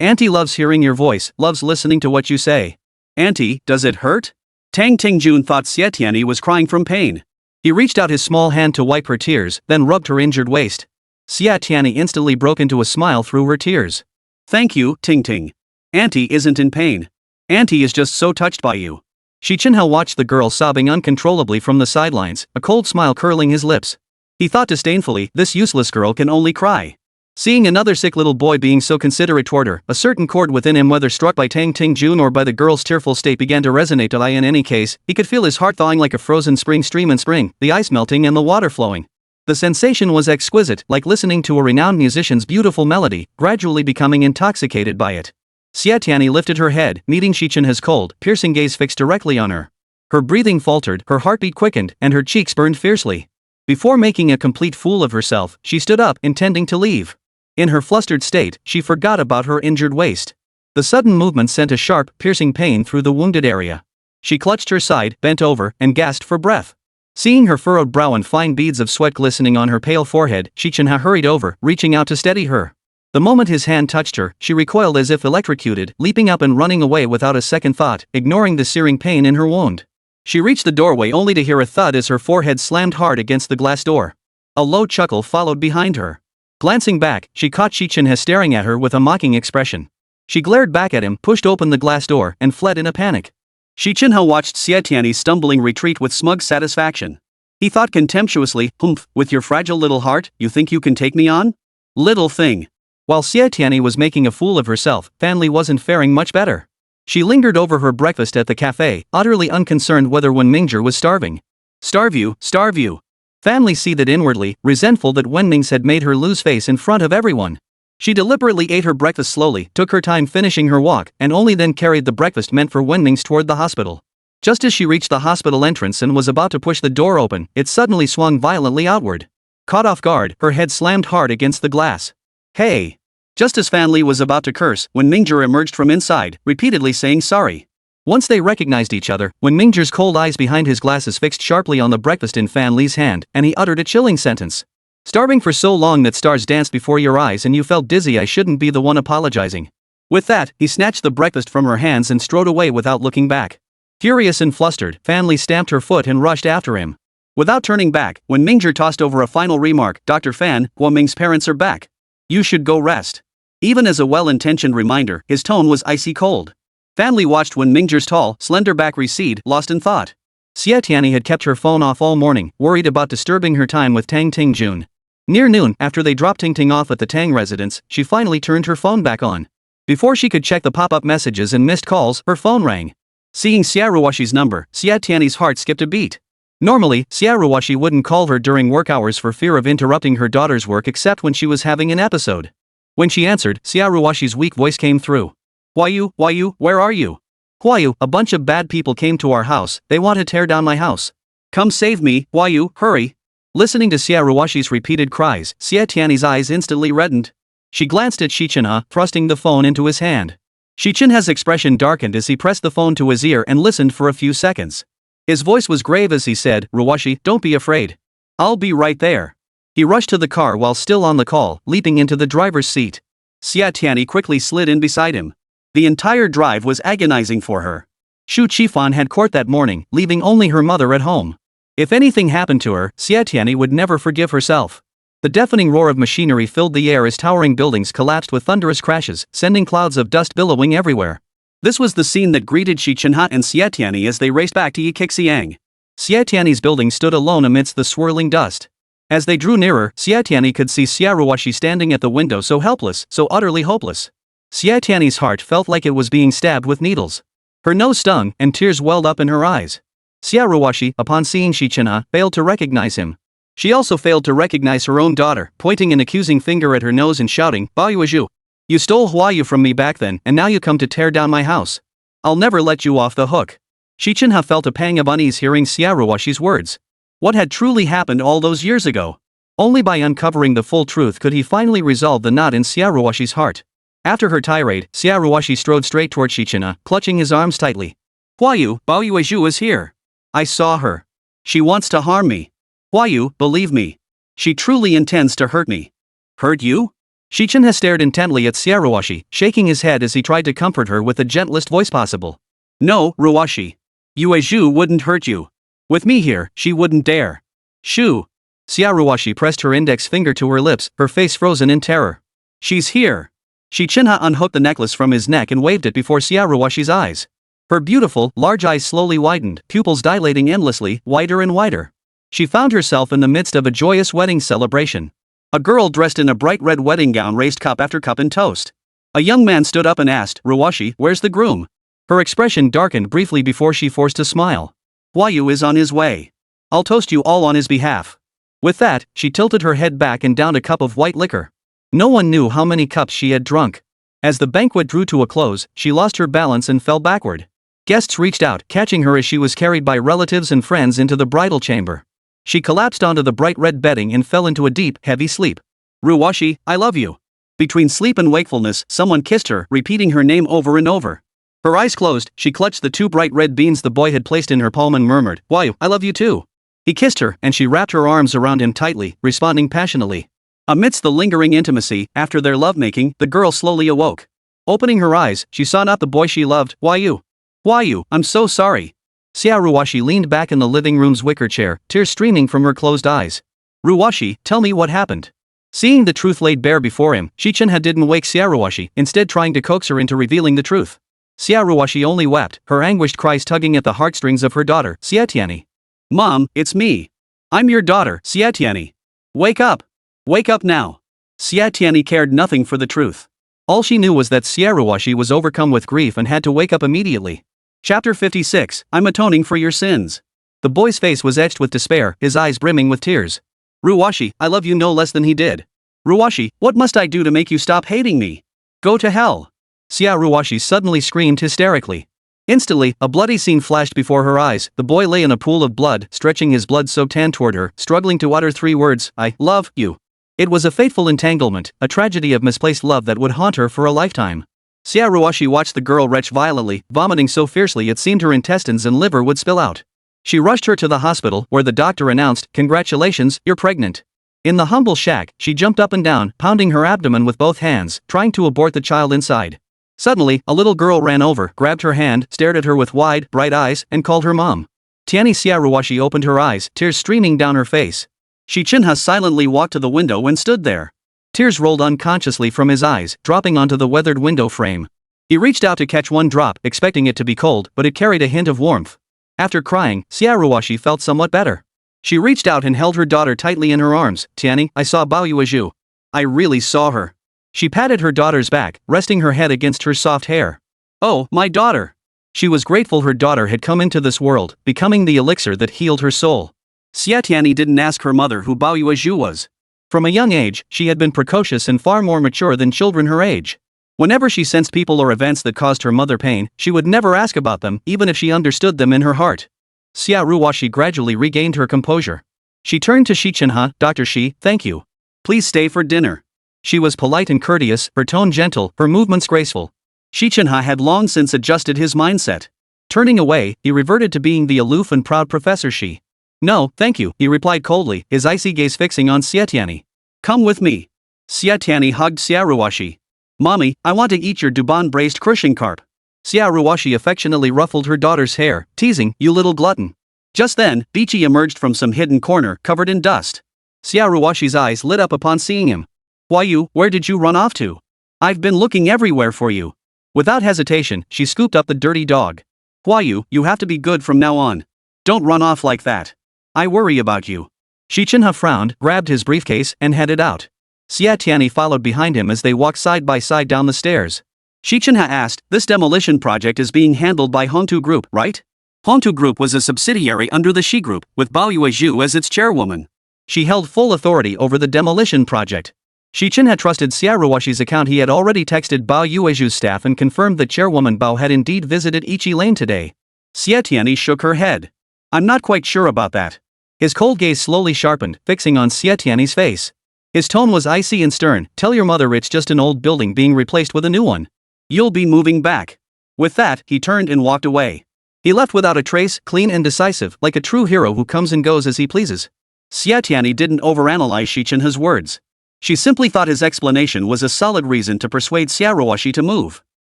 Auntie loves hearing your voice, loves listening to what you say. Auntie, does it hurt? Tang Tingjun thought Xie Tianyi was crying from pain. He reached out his small hand to wipe her tears, then rubbed her injured waist. Xie Tianyi instantly broke into a smile through her tears. Thank you, Ting. Auntie isn't in pain. Auntie is just so touched by you. Xi Chenhe watched the girl sobbing uncontrollably from the sidelines, a cold smile curling his lips. He thought disdainfully, this useless girl can only cry. Seeing another sick little boy being so considerate toward her, a certain chord within him, whether struck by Tang Tingjun or by the girl's tearful state, began to resonate. In any case, he could feel his heart thawing like a frozen spring stream in spring, the ice melting and the water flowing. The sensation was exquisite, like listening to a renowned musician's beautiful melody, gradually becoming intoxicated by it. Xie Tianyi lifted her head, meeting Xi Chenhe's cold, piercing gaze fixed directly on her. Her breathing faltered, her heartbeat quickened, and her cheeks burned fiercely. Before making a complete fool of herself, she stood up, intending to leave. In her flustered state, she forgot about her injured waist. The sudden movement sent a sharp, piercing pain through the wounded area. She clutched her side, bent over, and gasped for breath. Seeing her furrowed brow and fine beads of sweat glistening on her pale forehead, Xi Chenhe hurried over, reaching out to steady her. The moment his hand touched her, she recoiled as if electrocuted, leaping up and running away without a second thought, ignoring the searing pain in her wound. She reached the doorway only to hear a thud as her forehead slammed hard against the glass door. A low chuckle followed behind her. Glancing back, she caught Xi Chenhe staring at her with a mocking expression. She glared back at him, pushed open the glass door, and fled in a panic. Xi Chenhe watched Xie Tianyi's stumbling retreat with smug satisfaction. He thought contemptuously, "Humph, with your fragile little heart, you think you can take me on? Little thing." While Xie Tianyi was making a fool of herself, Fan Li wasn't faring much better. She lingered over her breakfast at the cafe, utterly unconcerned whether Wen Mingzhi was starving. Starve you, starve you. Fan Li seethed inwardly, resentful that Wen Mingzhi had made her lose face in front of everyone. She deliberately ate her breakfast slowly, took her time finishing her walk, and only then carried the breakfast meant for Wen Mingzhi toward the hospital. Just as she reached the hospital entrance and was about to push the door open, it suddenly swung violently outward. Caught off guard, her head slammed hard against the glass. "Hey!" Just as Fan Li was about to curse, Wen Mingzhi emerged from inside, repeatedly saying sorry. Once they recognized each other, Wen Mingzhi's cold eyes behind his glasses fixed sharply on the breakfast in Fan Li's hand, and he uttered a chilling sentence. "Starving for so long that stars danced before your eyes and you felt dizzy. I shouldn't be the one apologizing." With that, he snatched the breakfast from her hands and strode away without looking back. Furious and flustered, Fan Li stamped her foot and rushed after him. Without turning back, Wen Mingzhi tossed over a final remark, "Dr. Fan, Hua Ming's parents are back. You should go rest." Even as a well-intentioned reminder, his tone was icy cold. Fan Li watched Wen Mingzhi's tall, slender back recede, lost in thought. Xie Tianyi had kept her phone off all morning, worried about disturbing her time with Tang Tingjun. Near noon, after they dropped Ting Ting off at the Tang residence, she finally turned her phone back on. Before she could check the pop-up messages and missed calls, her phone rang. Seeing Xie Ruoxi's number, Xie Tianyi's heart skipped a beat. Normally, Xie Ruoxi wouldn't call her during work hours for fear of interrupting her daughter's work except when she was having an episode. When she answered, Xie Ruoxi's weak voice came through. Huayu, where are you?" "Huayu, a bunch of bad people came to our house, they want to tear down my house. Come save me, Huayu, hurry." Listening to Xie Ruoxi's repeated cries, Xie Tianyi's eyes instantly reddened. She glanced at Xi Chenhe, thrusting the phone into his hand. Xi Chenhe's expression darkened as he pressed the phone to his ear and listened for a few seconds. His voice was grave as he said, "Ruoxi, don't be afraid. I'll be right there." He rushed to the car while still on the call, leaping into the driver's seat. Xie Tianyi quickly slid in beside him. The entire drive was agonizing for her. Shu Qifan had court that morning, leaving only her mother at home. If anything happened to her, Xie Tianyi would never forgive herself. The deafening roar of machinery filled the air as towering buildings collapsed with thunderous crashes, sending clouds of dust billowing everywhere. This was the scene that greeted Xi Chenhe and Xie Tianyi as they raced back to Yixiang. Xie Tianyi's building stood alone amidst the swirling dust. As they drew nearer, Xie Tianyi could see Xie Ruoxi standing at the window, so helpless, so utterly hopeless. Xie Tianyi's heart felt like it was being stabbed with needles. Her nose stung, and tears welled up in her eyes. Xie Ruoxi, upon seeing Xi Chenhe, failed to recognize him. She also failed to recognize her own daughter, pointing an accusing finger at her nose and shouting, "Baoyu, you stole Huayu from me back then, and now you come to tear down my house. I'll never let you off the hook." Xi Chenhe felt a pang of unease hearing Xie Ruoxi's words. What had truly happened all those years ago? Only by uncovering the full truth could he finally resolve the knot in Xie Ruoxi's heart. After her tirade, Xie Ruoxi strode straight toward Xi Chenhe, clutching his arms tightly. "Huayu, Baoyu is here. I saw her. She wants to harm me. Huayu, believe me. She truly intends to hurt me." "Hurt you?" Xi Chenhe stared intently at Xie Ruoxi, shaking his head as he tried to comfort her with the gentlest voice possible. "No, Ruoxi. Yuhua wouldn't hurt you. With me here, she wouldn't dare." "Shoo." Xie Ruoxi pressed her index finger to her lips, her face frozen in terror. "She's here." Xi Chenhe unhooked the necklace from his neck and waved it before Xie Ruoxi's eyes. Her beautiful, large eyes slowly widened, pupils dilating endlessly, wider and wider. She found herself in the midst of a joyous wedding celebration. A girl dressed in a bright red wedding gown raised cup after cup in toast. A young man stood up and asked, "Ruoxi, where's the groom?" Her expression darkened briefly before she forced a smile. "Huayu is on his way. I'll toast you all on his behalf." With that, she tilted her head back and downed a cup of white liquor. No one knew how many cups she had drunk. As the banquet drew to a close, she lost her balance and fell backward. Guests reached out, catching her as she was carried by relatives and friends into the bridal chamber. She collapsed onto the bright red bedding and fell into a deep, heavy sleep. "Ruoxi, I love you." Between sleep and wakefulness, someone kissed her, repeating her name over and over. Her eyes closed, she clutched the two bright red beans the boy had placed in her palm and murmured, "Huayu, I love you too." He kissed her, and she wrapped her arms around him tightly, responding passionately. Amidst the lingering intimacy, after their lovemaking, the girl slowly awoke. Opening her eyes, she saw not the boy she loved. Huayu. Huayu, I'm so sorry. Xia Ruoxi leaned back in the living room's wicker chair, tears streaming from her closed eyes. Ruoxi, tell me what happened. Seeing the truth laid bare before him, Xi Chenhe didn't wake Xia Ruoxi, instead trying to coax her into revealing the truth. Xia Ruoxi only wept, her anguished cries tugging at the heartstrings of her daughter, Xie Tianyi. Mom, it's me. I'm your daughter, Xie Tianyi. Wake up. Wake up now. Xie Tianyi cared nothing for the truth. All she knew was that Xia Ruoxi was overcome with grief and had to wake up immediately. Chapter 56, I'm atoning for your sins. The boy's face was etched with despair, his eyes brimming with tears. Ruoxi, I love you no less than he did. Ruoxi, what must I do to make you stop hating me? Go to hell. Xia Ruoxi suddenly screamed hysterically. Instantly, a bloody scene flashed before her eyes. The boy lay in a pool of blood, stretching his blood-soaked hand toward her, struggling to utter 3 words, I love you. It was a fateful entanglement, a tragedy of misplaced love that would haunt her for a lifetime. Xia Ruoxi watched the girl retch violently, vomiting so fiercely it seemed her intestines and liver would spill out. She rushed her to the hospital, where the doctor announced, Congratulations, you're pregnant. In the humble shack, she jumped up and down, pounding her abdomen with both hands, trying to abort the child inside. Suddenly, a little girl ran over, grabbed her hand, stared at her with wide, bright eyes, and called her mom. Tianyi Xia Ruoxi opened her eyes, tears streaming down her face. Xi Chenhe silently walked to the window and stood there. Tears rolled unconsciously from his eyes, dropping onto the weathered window frame. He reached out to catch one drop, expecting it to be cold, but it carried a hint of warmth. After crying, Xia Ruoxi felt somewhat better. She reached out and held her daughter tightly in her arms. Tianyi, I saw Baoyuezhu. I really saw her. She patted her daughter's back, resting her head against her soft hair. Oh, my daughter. She was grateful her daughter had come into this world, becoming the elixir that healed her soul. Xie Tianyi didn't ask her mother who Baoyuezhu was. From a young age, she had been precocious and far more mature than children her age. Whenever she sensed people or events that caused her mother pain, she would never ask about them, even if she understood them in her heart. Xia Ruoxi gradually regained her composure. She turned to Xi Chenhe, Dr. Xi, thank you. Please stay for dinner. She was polite and courteous, her tone gentle, her movements graceful. Xi Chenhe had long since adjusted his mindset. Turning away, he reverted to being the aloof and proud Professor Xi. No, thank you, he replied coldly, his icy gaze fixing on Xie Tianyi. Come with me. Xie Tianyi hugged Xia Ruoxi. Mommy, I want to eat your Dubon braised crushing carp. Xia Ruoxi affectionately ruffled her daughter's hair, teasing, you little glutton. Just then, Bichi emerged from some hidden corner, covered in dust. Xia Ruoxi's eyes lit up upon seeing him. Huayu, where did you run off to? I've been looking everywhere for you. Without hesitation, she scooped up the dirty dog. Huayu, you have to be good from now on. Don't run off like that. I worry about you. Xi Chenhe frowned, grabbed his briefcase, and headed out. Xie Tianyi followed behind him as they walked side by side down the stairs. Xi Chenhe asked, this demolition project is being handled by Hongtu Group, right? Hongtu Group was a subsidiary under the Xi Group, with Baoyuezhu as its chairwoman. She held full authority over the demolition project. Xi Chenhe trusted Xia Ruoxi's account. He had already texted Baoyuezhu's staff and confirmed that Chairwoman Bao had indeed visited Ichi Lane today. Xie Tianyi shook her head. I'm not quite sure about that. His cold gaze slowly sharpened, fixing on Xie Tianyi's face. His tone was icy and stern. Tell your mother it's just an old building being replaced with a new one. You'll be moving back. With that, he turned and walked away. He left without a trace, clean and decisive, like a true hero who comes and goes as he pleases. Xie Tianyi didn't overanalyze Xi Chenhe's words. She simply thought his explanation was a solid reason to persuade Xia Ruoxi to move.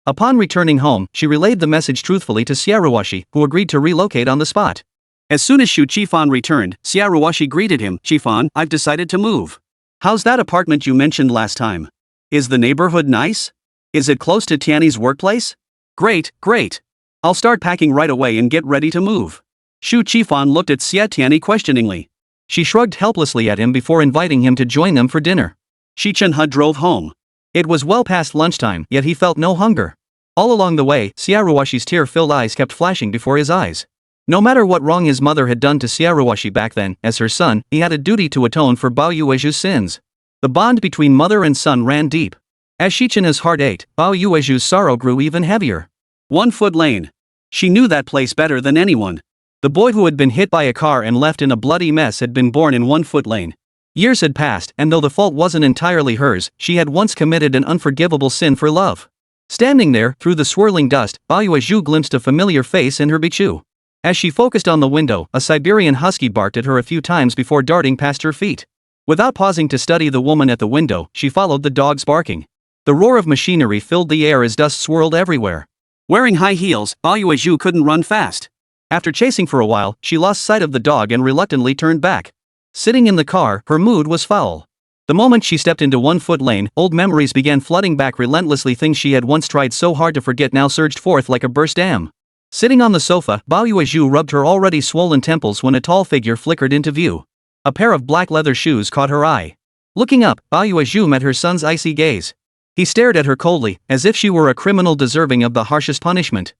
Upon returning home, she relayed the message truthfully to Xia Ruoxi, who agreed to relocate on the spot. As soon as Xu Qifan returned, Xia Ruoxi greeted him. Qifan, I've decided to move. How's that apartment you mentioned last time? Is the neighborhood nice? Is it close to Tianyi's workplace? Great, great. I'll start packing right away and get ready to move. Xu Qifan looked at Xie Tianyi questioningly. She shrugged helplessly at him before inviting him to join them for dinner. Xi Chenhe drove home. It was well past lunchtime, yet he felt no hunger. All along the way, Xia Ruoxi's tear-filled eyes kept flashing before his eyes. No matter what wrong his mother had done to Xia Ruoxi back then, as her son, he had a duty to atone for Baoyuezhu's sins. The bond between mother and son ran deep. As Xi Chenhe's heart ached, Baoyuezhu's sorrow grew even heavier. 1 Foot Lane. She knew that place better than anyone. The boy who had been hit by a car and left in a bloody mess had been born in 1 Foot Lane. Years had passed, and though the fault wasn't entirely hers, she had once committed an unforgivable sin for love. Standing there, through the swirling dust, Baoyuezhu glimpsed a familiar face in her bichu. As she focused on the window, a Siberian husky barked at her a few times before darting past her feet. Without pausing to study the woman at the window, she followed the dog's barking. The roar of machinery filled the air as dust swirled everywhere. Wearing high heels, Huayu couldn't run fast. After chasing for a while, she lost sight of the dog and reluctantly turned back. Sitting in the car, her mood was foul. The moment she stepped into 1-foot lane, old memories began flooding back relentlessly. Things she had once tried so hard to forget now surged forth like a burst dam. Sitting on the sofa, Huayu rubbed her already swollen temples when a tall figure flickered into view. A pair of black leather shoes caught her eye. Looking up, Huayu met her son's icy gaze. He stared at her coldly, as if she were a criminal deserving of the harshest punishment.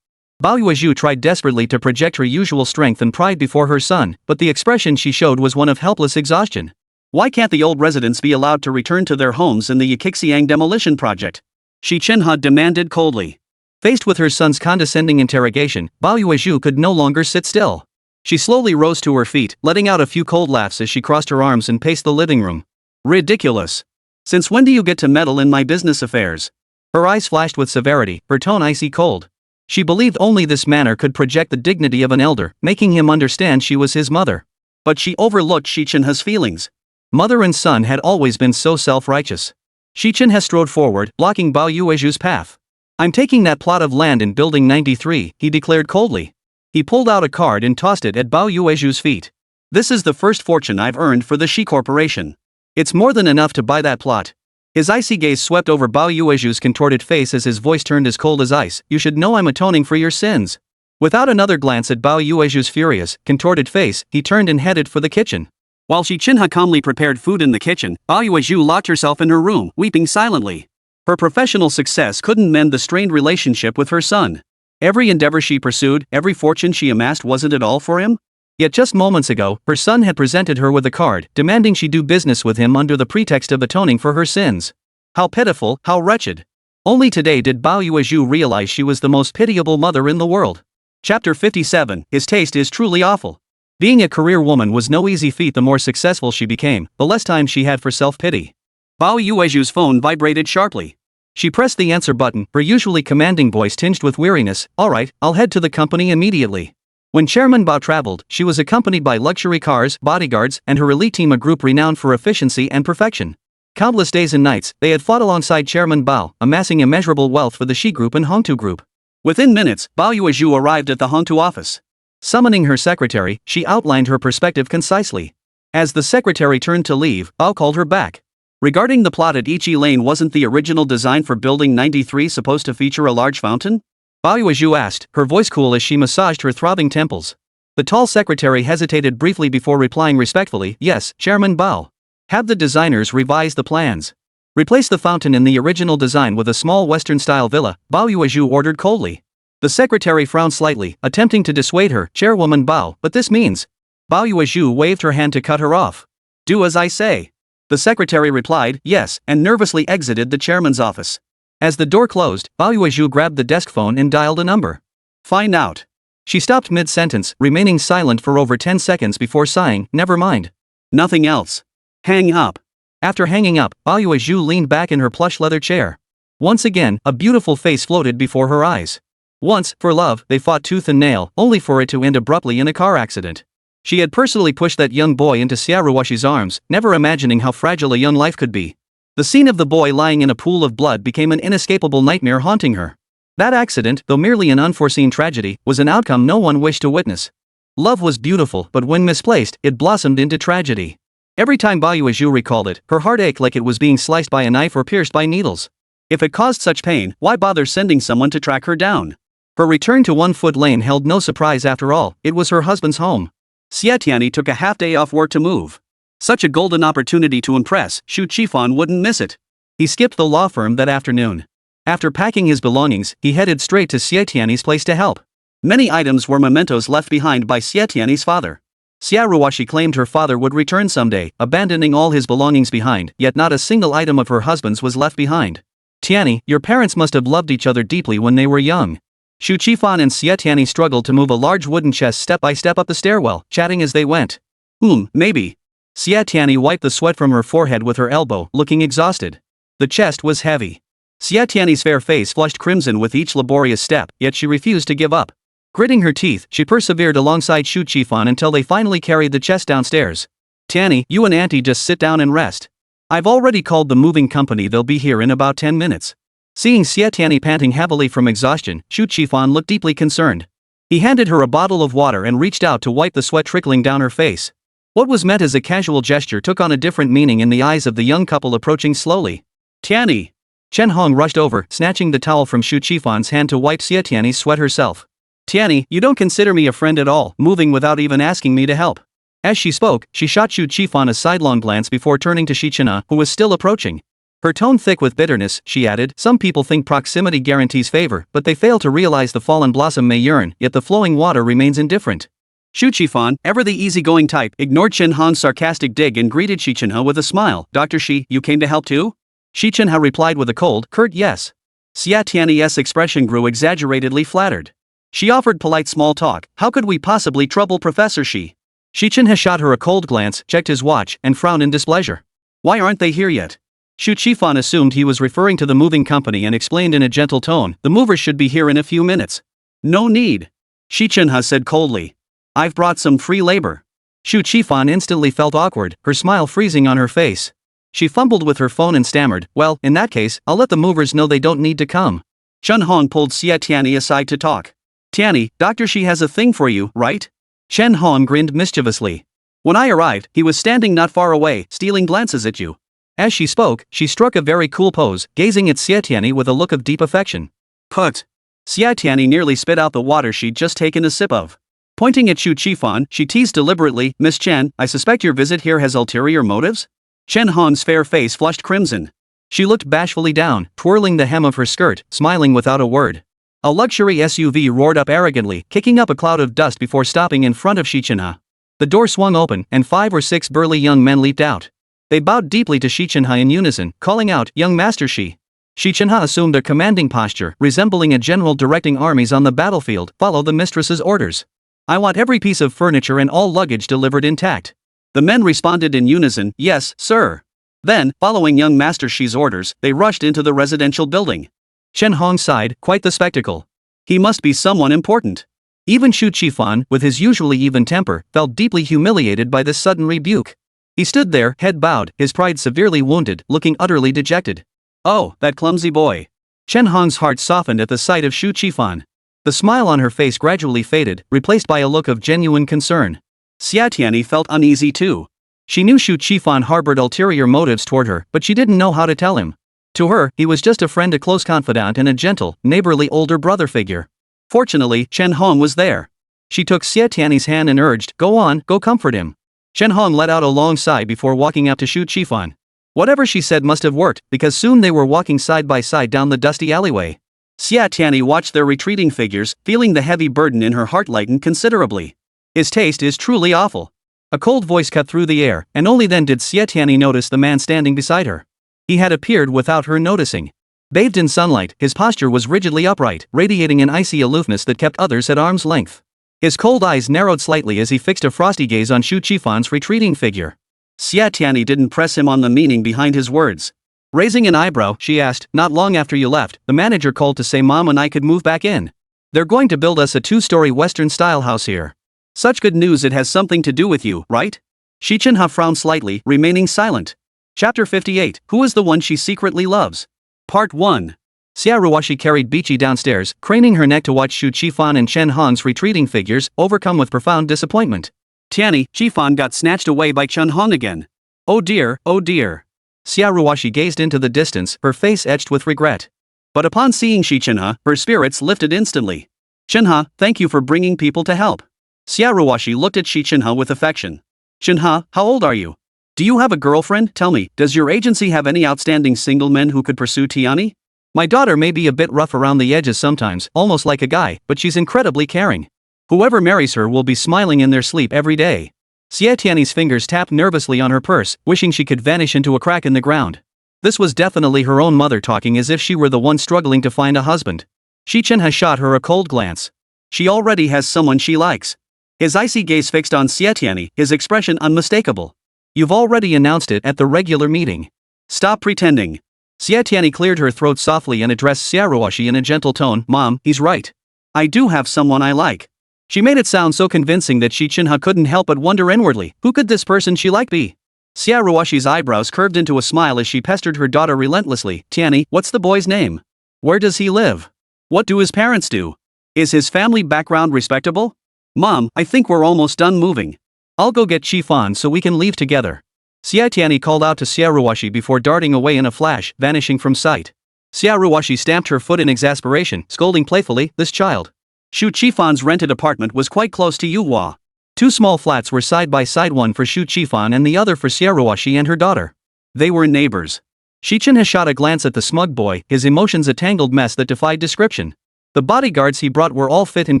Huayu tried desperately to project her usual strength and pride before her son, but the expression she showed was one of helpless exhaustion. Why can't the old residents be allowed to return to their homes in the Yixiang demolition project? Xi Chenhe demanded coldly. Faced with her son's condescending interrogation, Huayu could no longer sit still. She slowly rose to her feet, letting out a few cold laughs as she crossed her arms and paced the living room. Ridiculous. Since when do you get to meddle in my business affairs? Her eyes flashed with severity, her tone icy cold. She believed only this manner could project the dignity of an elder, making him understand she was his mother. But she overlooked Xi Chenhe's feelings. Mother and son had always been so self-righteous. Xi Chenhe strode forward, blocking Huayu's path. I'm taking that plot of land in Building 93, he declared coldly. He pulled out a card and tossed it at Huayu's feet. This is the first fortune I've earned for the Xi Corporation. It's more than enough to buy that plot. His icy gaze swept over Huayu's contorted face as his voice turned as cold as ice. You should know I'm atoning for your sins. Without another glance at Huayu's furious, contorted face, he turned and headed for the kitchen. While Xi Chenhe calmly prepared food in the kitchen, Huayu locked herself in her room, weeping silently. Her professional success couldn't mend the strained relationship with her son. Every endeavor she pursued, every fortune she amassed, wasn't it all for him? Yet just moments ago, her son had presented her with a card, demanding she do business with him under the pretext of atoning for her sins. How pitiful, how wretched. Only today did Huayu realize she was the most pitiable mother in the world. Chapter 57, His taste is truly awful. Being a career woman was no easy feat. The more successful she became, the less time she had for self-pity. Huayu's phone vibrated sharply. She pressed the answer button, her usually commanding voice tinged with weariness. All right, I'll head to the company immediately. When Chairman Bao traveled, she was accompanied by luxury cars, bodyguards, and her elite team, a group renowned for efficiency and perfection. Countless days and nights, they had fought alongside Chairman Bao, amassing immeasurable wealth for the Xi Group and Hongtu Group. Within minutes, Huayu arrived at the Hongtu office. Summoning her secretary, she outlined her perspective concisely. As the secretary turned to leave, Bao called her back. Regarding the plot at Ichi Lane, wasn't the original design for Building 93 supposed to feature a large fountain? Huayu asked, her voice cool as she massaged her throbbing temples. The tall secretary hesitated briefly before replying respectfully, yes, Chairman Bao. Have the designers revise the plans. Replace the fountain in the original design with a small Western-style villa, Huayu ordered coldly. The secretary frowned slightly, attempting to dissuade her, Chairwoman Bao, but this means. Huayu waved her hand to cut her off. Do as I say. The secretary replied, yes, and nervously exited the chairman's office. As the door closed, Huayu grabbed the desk phone and dialed a number. Find out. She stopped mid-sentence, remaining silent for over 10 seconds before sighing, never mind. Nothing else. Hang up. After hanging up, Huayu leaned back in her plush leather chair. Once again, a beautiful face floated before her eyes. Once, for love, they fought tooth and nail, only for it to end abruptly in a car accident. She had personally pushed that young boy into Xie arms, never imagining how fragile a young life could be. The scene of the boy lying in a pool of blood became an inescapable nightmare haunting her. That accident, though merely an unforeseen tragedy, was an outcome no one wished to witness. Love was beautiful, but when misplaced, it blossomed into tragedy. Every time Huayu recalled it, her heart ached like it was being sliced by a knife or pierced by needles. If it caused such pain, why bother sending someone to track her down? Her return to 1-foot lane held no surprise after all, it was her husband's home. Xie Tianyi took a half-day off work to move. Such a golden opportunity to impress, Shu Qifan wouldn't miss it. He skipped the law firm that afternoon. After packing his belongings, he headed straight to Xie Tianyi's place to help. Many items were mementos left behind by Xie Tianyi's father. Xie claimed her father would return someday, abandoning all his belongings behind, yet not a single item of her husband's was left behind. Tianyi, your parents must have loved each other deeply when they were young. Shu Qifan and Xie Tianyi struggled to move a large wooden chest step by step up the stairwell, chatting as they went. Maybe. Xie Tianyi wiped the sweat from her forehead with her elbow, looking exhausted. The chest was heavy. Xie Tianyi's fair face flushed crimson with each laborious step, yet she refused to give up. Gritting her teeth, she persevered alongside Shu Qifan until they finally carried the chest downstairs. Tianyi, you and Auntie just sit down and rest. I've already called the moving company, they'll be here in about 10 minutes. Seeing Xie Tianyi panting heavily from exhaustion, Xu Qifan looked deeply concerned. He handed her a bottle of water and reached out to wipe the sweat trickling down her face. What was meant as a casual gesture took on a different meaning in the eyes of the young couple approaching slowly. Tianyi! Chen Hong rushed over, snatching the towel from Xu Qifan's hand to wipe Xie Tianyi's sweat herself. Tianyi, you don't consider me a friend at all, moving without even asking me to help. As she spoke, she shot Xu Qifan a sidelong glance before turning to Xi Chenhe, who was still approaching. Her tone thick with bitterness, she added, some people think proximity guarantees favor, but they fail to realize the fallen blossom may yearn, yet the flowing water remains indifferent. Xu Qifan, ever the easygoing type, ignored Chen Hong's sarcastic dig and greeted Xi Chenhe with a smile. Dr. Xi, you came to help too? Xi Chenhe replied with a cold, curt yes. Xie Tianyi's expression grew exaggeratedly flattered. She offered polite small talk. How could we possibly trouble Professor Xi? Xi Chenhe shot her a cold glance, checked his watch, and frowned in displeasure. Why aren't they here yet? Xu Qifan assumed he was referring to the moving company and explained in a gentle tone, the movers should be here in a few minutes. No need. Xi Chenhe said coldly. I've brought some free labor. Xu Qifan instantly felt awkward, her smile freezing on her face. She fumbled with her phone and stammered, well, in that case, I'll let the movers know they don't need to come. Chen Hong pulled Xie Tianyi aside to talk. Tianyi, Dr. Xi has a thing for you, right? Chen Hong grinned mischievously. When I arrived, he was standing not far away, stealing glances at you. As she spoke, she struck a very cool pose, gazing at Xie Tianyi with a look of deep affection. Put. Xie Tianyi nearly spit out the water she'd just taken a sip of. Pointing at Xu Qifan, she teased deliberately, Miss Chen, I suspect your visit here has ulterior motives? Chen Hong's fair face flushed crimson. She looked bashfully down, twirling the hem of her skirt, smiling without a word. A luxury SUV roared up arrogantly, kicking up a cloud of dust before stopping in front of Xi Chenhe. The door swung open, and 5 or 6 burly young men leaped out. They bowed deeply to Xi Chenhe in unison, calling out, Young Master Xi. Xi Chenhe assumed a commanding posture, resembling a general directing armies on the battlefield, follow the mistress's orders. I want every piece of furniture and all luggage delivered intact. The men responded in unison, yes, sir. Then, following young Master Xi's orders, they rushed into the residential building. Chen Hong sighed, quite the spectacle. He must be someone important. Even Xu Qifan, with his usually even temper, felt deeply humiliated by this sudden rebuke. He stood there, head bowed, his pride severely wounded, looking utterly dejected. Oh, that clumsy boy. Chen Hong's heart softened at the sight of Xu Qifan. The smile on her face gradually faded, replaced by a look of genuine concern. Xie Tianyi felt uneasy too. She knew Xu Qifan harbored ulterior motives toward her, but she didn't know how to tell him. To her, he was just a friend, a close confidant, and a gentle, neighborly older brother figure. Fortunately, Chen Hong was there. She took Xie Tianyi's hand and urged, go on, go comfort him. Chen Hong let out a long sigh before walking up to Xu Qifan. Whatever she said must have worked, because soon they were walking side by side down the dusty alleyway. Xie Tianyi watched their retreating figures, feeling the heavy burden in her heart lighten considerably. His taste is truly awful. A cold voice cut through the air, and only then did Xie Tianyi notice the man standing beside her. He had appeared without her noticing. Bathed in sunlight, his posture was rigidly upright, radiating an icy aloofness that kept others at arm's length. His cold eyes narrowed slightly as he fixed a frosty gaze on Xu Qifan's retreating figure. Xie Tianyi didn't press him on the meaning behind his words. Raising an eyebrow, she asked, not long after you left, the manager called to say Mom and I could move back in. They're going to build us a 2-story Western-style house here. Such good news, it has something to do with you, right? Xi Chenhe frowned slightly, remaining silent. Chapter 58, Who is the one she secretly loves? Part 1. Xia Ruoxi carried Bichi downstairs, craning her neck to watch Xu Qifan and Chen Hong's retreating figures, overcome with profound disappointment. Tianyi, Qifan got snatched away by Chen Hong again. Oh dear, oh dear. Xia Ruoxi gazed into the distance, her face etched with regret. But upon seeing Xi Chenhe, her spirits lifted instantly. Chenhe, thank you for bringing people to help. Xia Ruoxi looked at Xi Chenhe with affection. Chenhe, how old are you? Do you have a girlfriend? Tell me, does your agency have any outstanding single men who could pursue Tianyi? My daughter may be a bit rough around the edges sometimes, almost like a guy, but she's incredibly caring. Whoever marries her will be smiling in their sleep every day. Xie Tianyi's fingers tapped nervously on her purse, wishing she could vanish into a crack in the ground. This was definitely her own mother talking, as if she were the one struggling to find a husband. Xi Chenhe shot her a cold glance. She already has someone she likes. His icy gaze fixed on Xie Tianyi, his expression unmistakable. You've already announced it at the regular meeting. Stop pretending. Xie Tianyi cleared her throat softly and addressed Xia Ruoxi in a gentle tone. Mom, he's right. I do have someone I like. She made it sound so convincing that Xi Chenhe couldn't help but wonder inwardly, who could this person she like be? Xie Ruoxi's eyebrows curved into a smile as she pestered her daughter relentlessly. Tianyi, what's the boy's name? Where does he live? What do his parents do? Is his family background respectable? Mom, I think we're almost done moving. I'll go get Qi Fan so we can leave together. Xie Tianyi called out to Xie Ruoxi before darting away in a flash, vanishing from sight. Xie Ruoxi stamped her foot in exasperation, scolding playfully, this child. Shu Qifan's rented apartment was quite close to Yuhua. 2 small flats were side by side, one for Shu Qifan and the other for Xie Ruoxi and her daughter. They were neighbors. Xi Chenhe shot a glance at the smug boy, his emotions a tangled mess that defied description. The bodyguards he brought were all fit and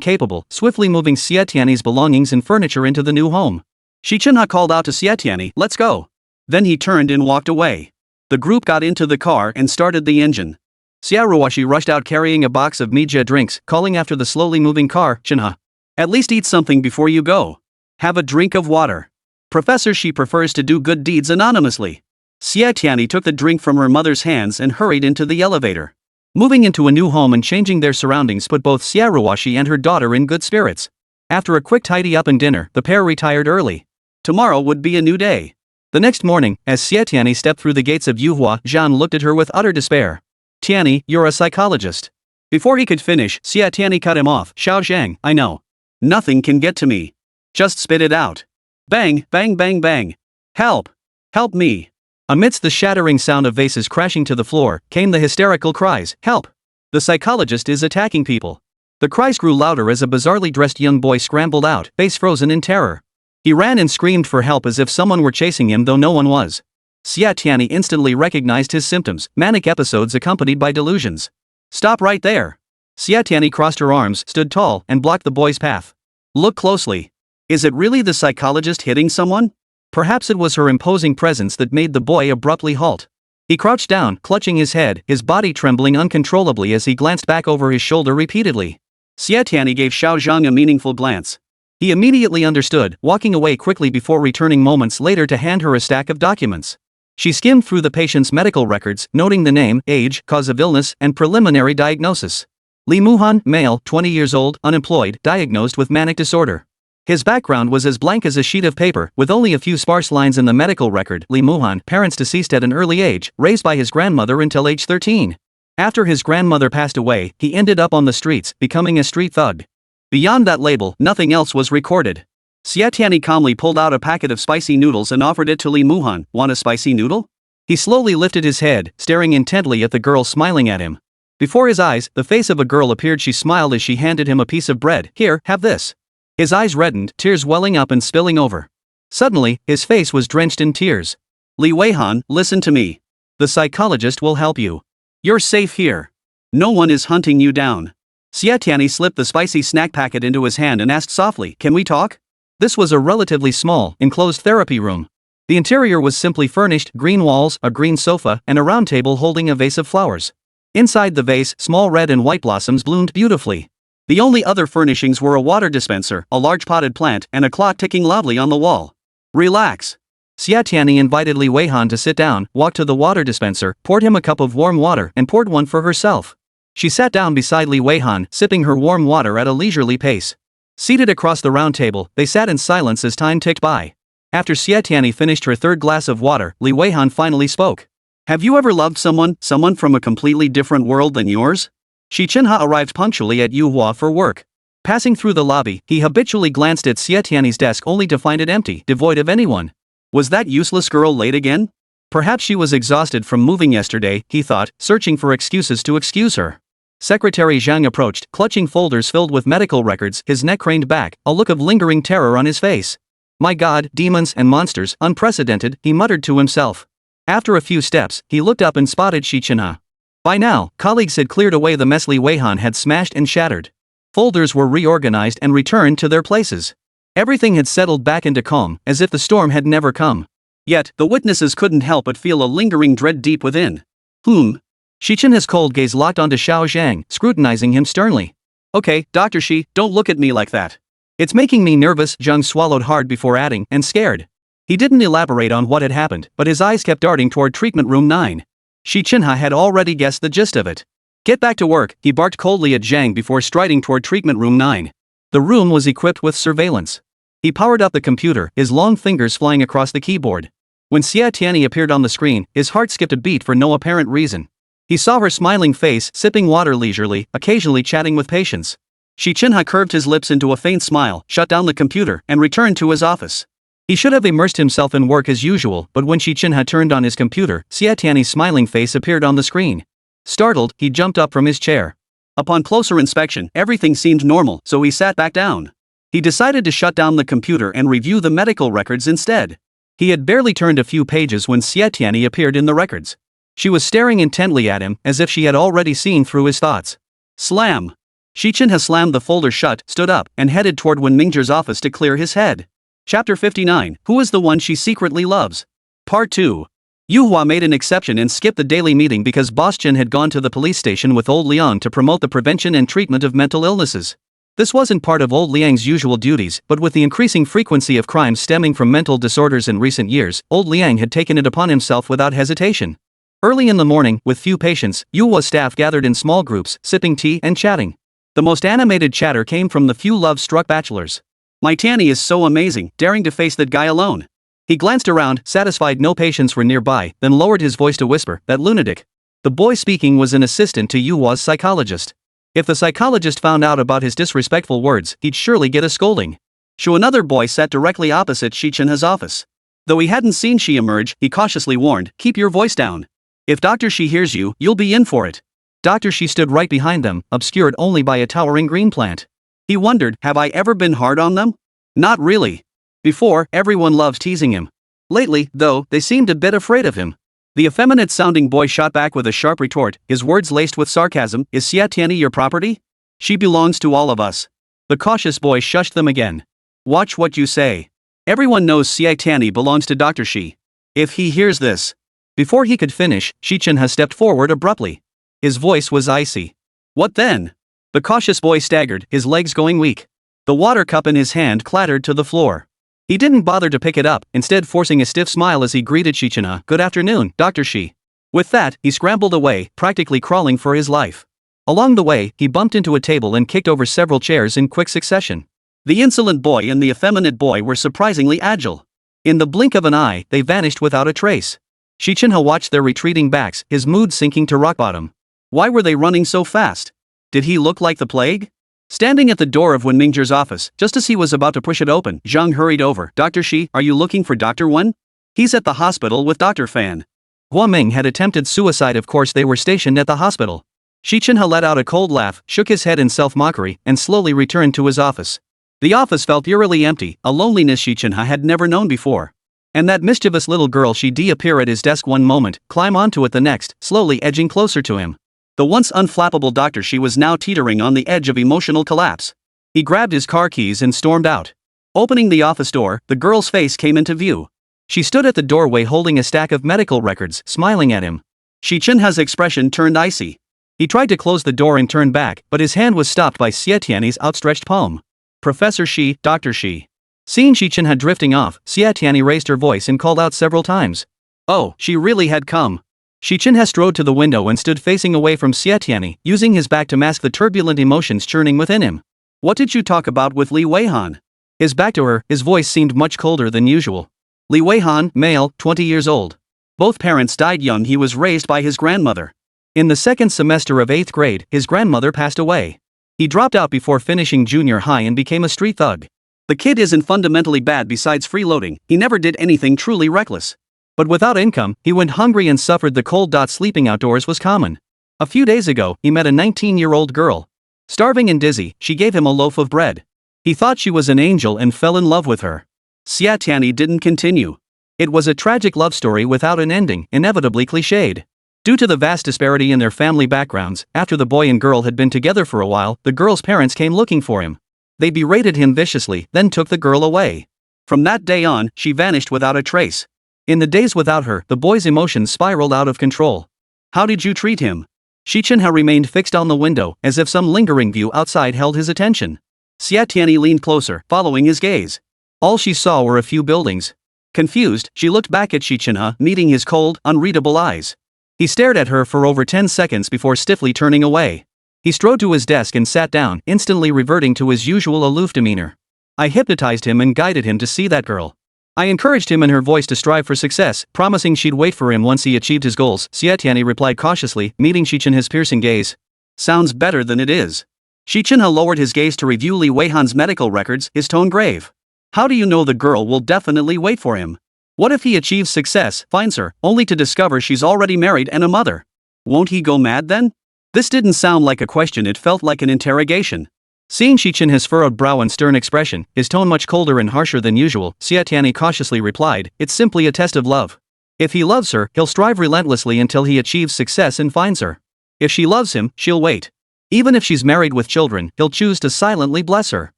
capable, swiftly moving Xie Tianyi's belongings and furniture into the new home. Xi Chenhe called out to Xie Tianyi, let's go. Then he turned and walked away. The group got into the car and started the engine. Xie Ruoxi rushed out carrying a box of Mijia drinks, calling after the slowly moving car, Chenhe. At least eat something before you go. Have a drink of water. Professor Xi prefers to do good deeds anonymously. Xie Tianyi took the drink from her mother's hands and hurried into the elevator. Moving into a new home and changing their surroundings put both Xie Ruoxi and her daughter in good spirits. After a quick tidy up and dinner, the pair retired early. Tomorrow would be a new day. The next morning, as Xie Tianyi stepped through the gates of Yuhua, Zhang looked at her with utter despair. Tianyi, you're a psychologist. Before he could finish, Xie Tianyi cut him off. Xiao Zhang, I know. Nothing can get to me. Just spit it out. Bang, bang, bang, bang. Help! Help me! Amidst the shattering sound of vases crashing to the floor, came the hysterical cries, help! The psychologist is attacking people. The cries grew louder as a bizarrely dressed young boy scrambled out, face frozen in terror. He ran and screamed for help as if someone were chasing him, though no one was. Xie Tianyi instantly recognized his symptoms, manic episodes accompanied by delusions. Stop right there! Xie Tianyi crossed her arms, stood tall, and blocked the boy's path. Look closely. Is it really the psychologist hitting someone? Perhaps it was her imposing presence that made the boy abruptly halt. He crouched down, clutching his head, his body trembling uncontrollably as he glanced back over his shoulder repeatedly. Xie Tianyi gave Xiao Zhang a meaningful glance. He immediately understood, walking away quickly before returning moments later to hand her a stack of documents. She skimmed through the patient's medical records, noting the name, age, cause of illness, and preliminary diagnosis. Li Muhan, male, 20 years old, unemployed, diagnosed with manic disorder. His background was as blank as a sheet of paper, with only a few sparse lines in the medical record. Li Muhan, parents deceased at an early age, raised by his grandmother until age 13. After his grandmother passed away, he ended up on the streets, becoming a street thug. Beyond that label, nothing else was recorded. Xie Tianyi calmly pulled out a packet of spicy noodles and offered it to Li Muhan. Want a spicy noodle? He slowly lifted his head, staring intently at the girl smiling at him. Before his eyes, the face of a girl appeared. She smiled as she handed him a piece of bread. Here, have this. His eyes reddened, tears welling up and spilling over. Suddenly, his face was drenched in tears. Li Weihan, listen to me. The psychologist will help you. You're safe here. No one is hunting you down. Xie Tianyi slipped the spicy snack packet into his hand and asked softly, can we talk? This was a relatively small, enclosed therapy room. The interior was simply furnished, green walls, a green sofa, and a round table holding a vase of flowers. Inside the vase, small red and white blossoms bloomed beautifully. The only other furnishings were a water dispenser, a large potted plant, and a clock ticking loudly on the wall. Relax. Xie Tianyi invited Li Weihan to sit down, walked to the water dispenser, poured him a cup of warm water, and poured one for herself. She sat down beside Li Weihan, sipping her warm water at a leisurely pace. Seated across the round table, they sat in silence as time ticked by. After Xie Tianyi finished her third glass of water, Li Weihan finally spoke. Have you ever loved someone from a completely different world than yours? Xi Chenhe arrived punctually at Yuhua for work. Passing through the lobby, he habitually glanced at Xie Tianyi's desk only to find it empty, devoid of anyone. Was that useless girl late again? Perhaps she was exhausted from moving yesterday, he thought, searching for excuses to excuse her. Secretary Zhang approached, clutching folders filled with medical records, his neck craned back, a look of lingering terror on his face. My God, demons and monsters, unprecedented, he muttered to himself. After a few steps, he looked up and spotted Xi Chenhe. By now, colleagues had cleared away the mess Li Weihan had smashed and shattered. Folders were reorganized and returned to their places. Everything had settled back into calm, as if the storm had never come. Yet, the witnesses couldn't help but feel a lingering dread deep within. Xi Chenhe's cold gaze locked onto Xiao Zhang, scrutinizing him sternly. Okay, Dr. Xi, don't look at me like that. It's making me nervous, Zhang swallowed hard before adding, and scared. He didn't elaborate on what had happened, but his eyes kept darting toward treatment room 9. Xi Chenhe had already guessed the gist of it. Get back to work, he barked coldly at Zhang before striding toward treatment room 9. The room was equipped with surveillance. He powered up the computer, his long fingers flying across the keyboard. When Xie Tianyi appeared on the screen, his heart skipped a beat for no apparent reason. He saw her smiling face, sipping water leisurely, occasionally chatting with patients. Xi Chenhe curved his lips into a faint smile, shut down the computer, and returned to his office. He should have immersed himself in work as usual, but when Xi Chenhe turned on his computer, Xie Tianyi's smiling face appeared on the screen. Startled, he jumped up from his chair. Upon closer inspection, everything seemed normal, so he sat back down. He decided to shut down the computer and review the medical records instead. He had barely turned a few pages when Xie Tianyi appeared in the records. She was staring intently at him, as if she had already seen through his thoughts. Slam! Xi Chenhe slammed the folder shut, stood up, and headed toward Wen Mingzhong's office to clear his head. Chapter 59, Who is the One She Secretly Loves? Part 2. Yuhua made an exception and skipped the daily meeting because Boss Chen had gone to the police station with Old Liang to promote the prevention and treatment of mental illnesses. This wasn't part of Old Liang's usual duties, but with the increasing frequency of crimes stemming from mental disorders in recent years, Old Liang had taken it upon himself without hesitation. Early in the morning, with few patients, Yuhua's staff gathered in small groups, sipping tea and chatting. The most animated chatter came from the few love-struck bachelors. My Tianyi is so amazing, daring to face that guy alone. He glanced around, satisfied no patients were nearby, then lowered his voice to whisper, that lunatic. The boy speaking was an assistant to Yuhua's psychologist. If the psychologist found out about his disrespectful words, he'd surely get a scolding. Another boy sat directly opposite Xi Chenhe's office. Though he hadn't seen Xi emerge, he cautiously warned, keep your voice down. If Dr. Xi hears you, you'll be in for it. Dr. Xi stood right behind them, obscured only by a towering green plant. He wondered, have I ever been hard on them? Not really. Before, everyone loved teasing him. Lately, though, they seemed a bit afraid of him. The effeminate-sounding boy shot back with a sharp retort, his words laced with sarcasm, is Xie Tianyi your property? She belongs to all of us. The cautious boy shushed them again. Watch what you say. Everyone knows Xie Tianyi belongs to Dr. Xi. If he hears this. Before he could finish, Xi Chenhe stepped forward abruptly. His voice was icy. What then? The cautious boy staggered, his legs going weak. The water cup in his hand clattered to the floor. He didn't bother to pick it up, instead forcing a stiff smile as he greeted Xi Chenhe, good afternoon, Dr. Xi. With that, he scrambled away, practically crawling for his life. Along the way, he bumped into a table and kicked over several chairs in quick succession. The insolent boy and the effeminate boy were surprisingly agile. In the blink of an eye, they vanished without a trace. Xi Chenhe watched their retreating backs, his mood sinking to rock bottom. Why were they running so fast? Did he look like the plague? Standing at the door of Wen Mingzhong's office, just as he was about to push it open, Zhang hurried over. Dr. Xi, are you looking for Dr. Wen? He's at the hospital with Dr. Fan. Hua Ming had attempted suicide, of course they were stationed at the hospital. Xi Chenhe let out a cold laugh, shook his head in self-mockery, and slowly returned to his office. The office felt eerily empty, a loneliness Xi Chenhe had never known before. And that mischievous little girl she'd appear at his desk one moment, climb onto it the next, slowly edging closer to him. The once unflappable Dr. Xi was now teetering on the edge of emotional collapse. He grabbed his car keys and stormed out. Opening the office door, the girl's face came into view. She stood at the doorway holding a stack of medical records, smiling at him. Xi Chenhe's expression turned icy. He tried to close the door and turn back, but his hand was stopped by Xie Tianyi's outstretched palm. Professor Xi, Dr. Xi. Seeing Xi Chenhe drifting off, Xie Tianyi raised her voice and called out several times. Oh, she really had come. Xi Chenhe strode to the window and stood facing away from Xie Tianyi, using his back to mask the turbulent emotions churning within him. What did you talk about with Li Weihan? His back to her, his voice seemed much colder than usual. Li Weihan, male, 20 years old. Both parents died young. He was raised by his grandmother. In the second semester of 8th grade, his grandmother passed away. He dropped out before finishing junior high and became a street thug. The kid isn't fundamentally bad besides freeloading, he never did anything truly reckless. But without income, he went hungry and suffered the cold. Sleeping outdoors was common. A few days ago, he met a 19-year-old girl. Starving and dizzy, she gave him a loaf of bread. He thought she was an angel and fell in love with her. Xie Tianyi didn't continue. It was a tragic love story without an ending, inevitably cliched. Due to the vast disparity in their family backgrounds, after the boy and girl had been together for a while, the girl's parents came looking for him. They berated him viciously, then took the girl away. From that day on, she vanished without a trace. In the days without her, the boy's emotions spiraled out of control. How did you treat him? Xi Chenhe remained fixed on the window, as if some lingering view outside held his attention. Xie Tianyi leaned closer, following his gaze. All she saw were a few buildings. Confused, she looked back at Xi Chenhe, meeting his cold, unreadable eyes. He stared at her for over 10 seconds before stiffly turning away. He strode to his desk and sat down, instantly reverting to his usual aloof demeanor. I hypnotized him and guided him to see that girl. I encouraged him in her voice to strive for success, promising she'd wait for him once he achieved his goals. Xie Tianyi replied cautiously, meeting Xi Chenhe's piercing gaze. Sounds better than it is. Xi Chenhe lowered his gaze to review Li Weihan's medical records, his tone grave. How do you know the girl will definitely wait for him? What if he achieves success, finds her, only to discover she's already married and a mother? Won't he go mad then? This didn't sound like a question, it felt like an interrogation. Seeing Xi Chenhe's furrowed brow and stern expression, his tone much colder and harsher than usual, Xie Tianyi cautiously replied, it's simply a test of love. If he loves her, he'll strive relentlessly until he achieves success and finds her. If she loves him, she'll wait. Even if she's married with children, he'll choose to silently bless her.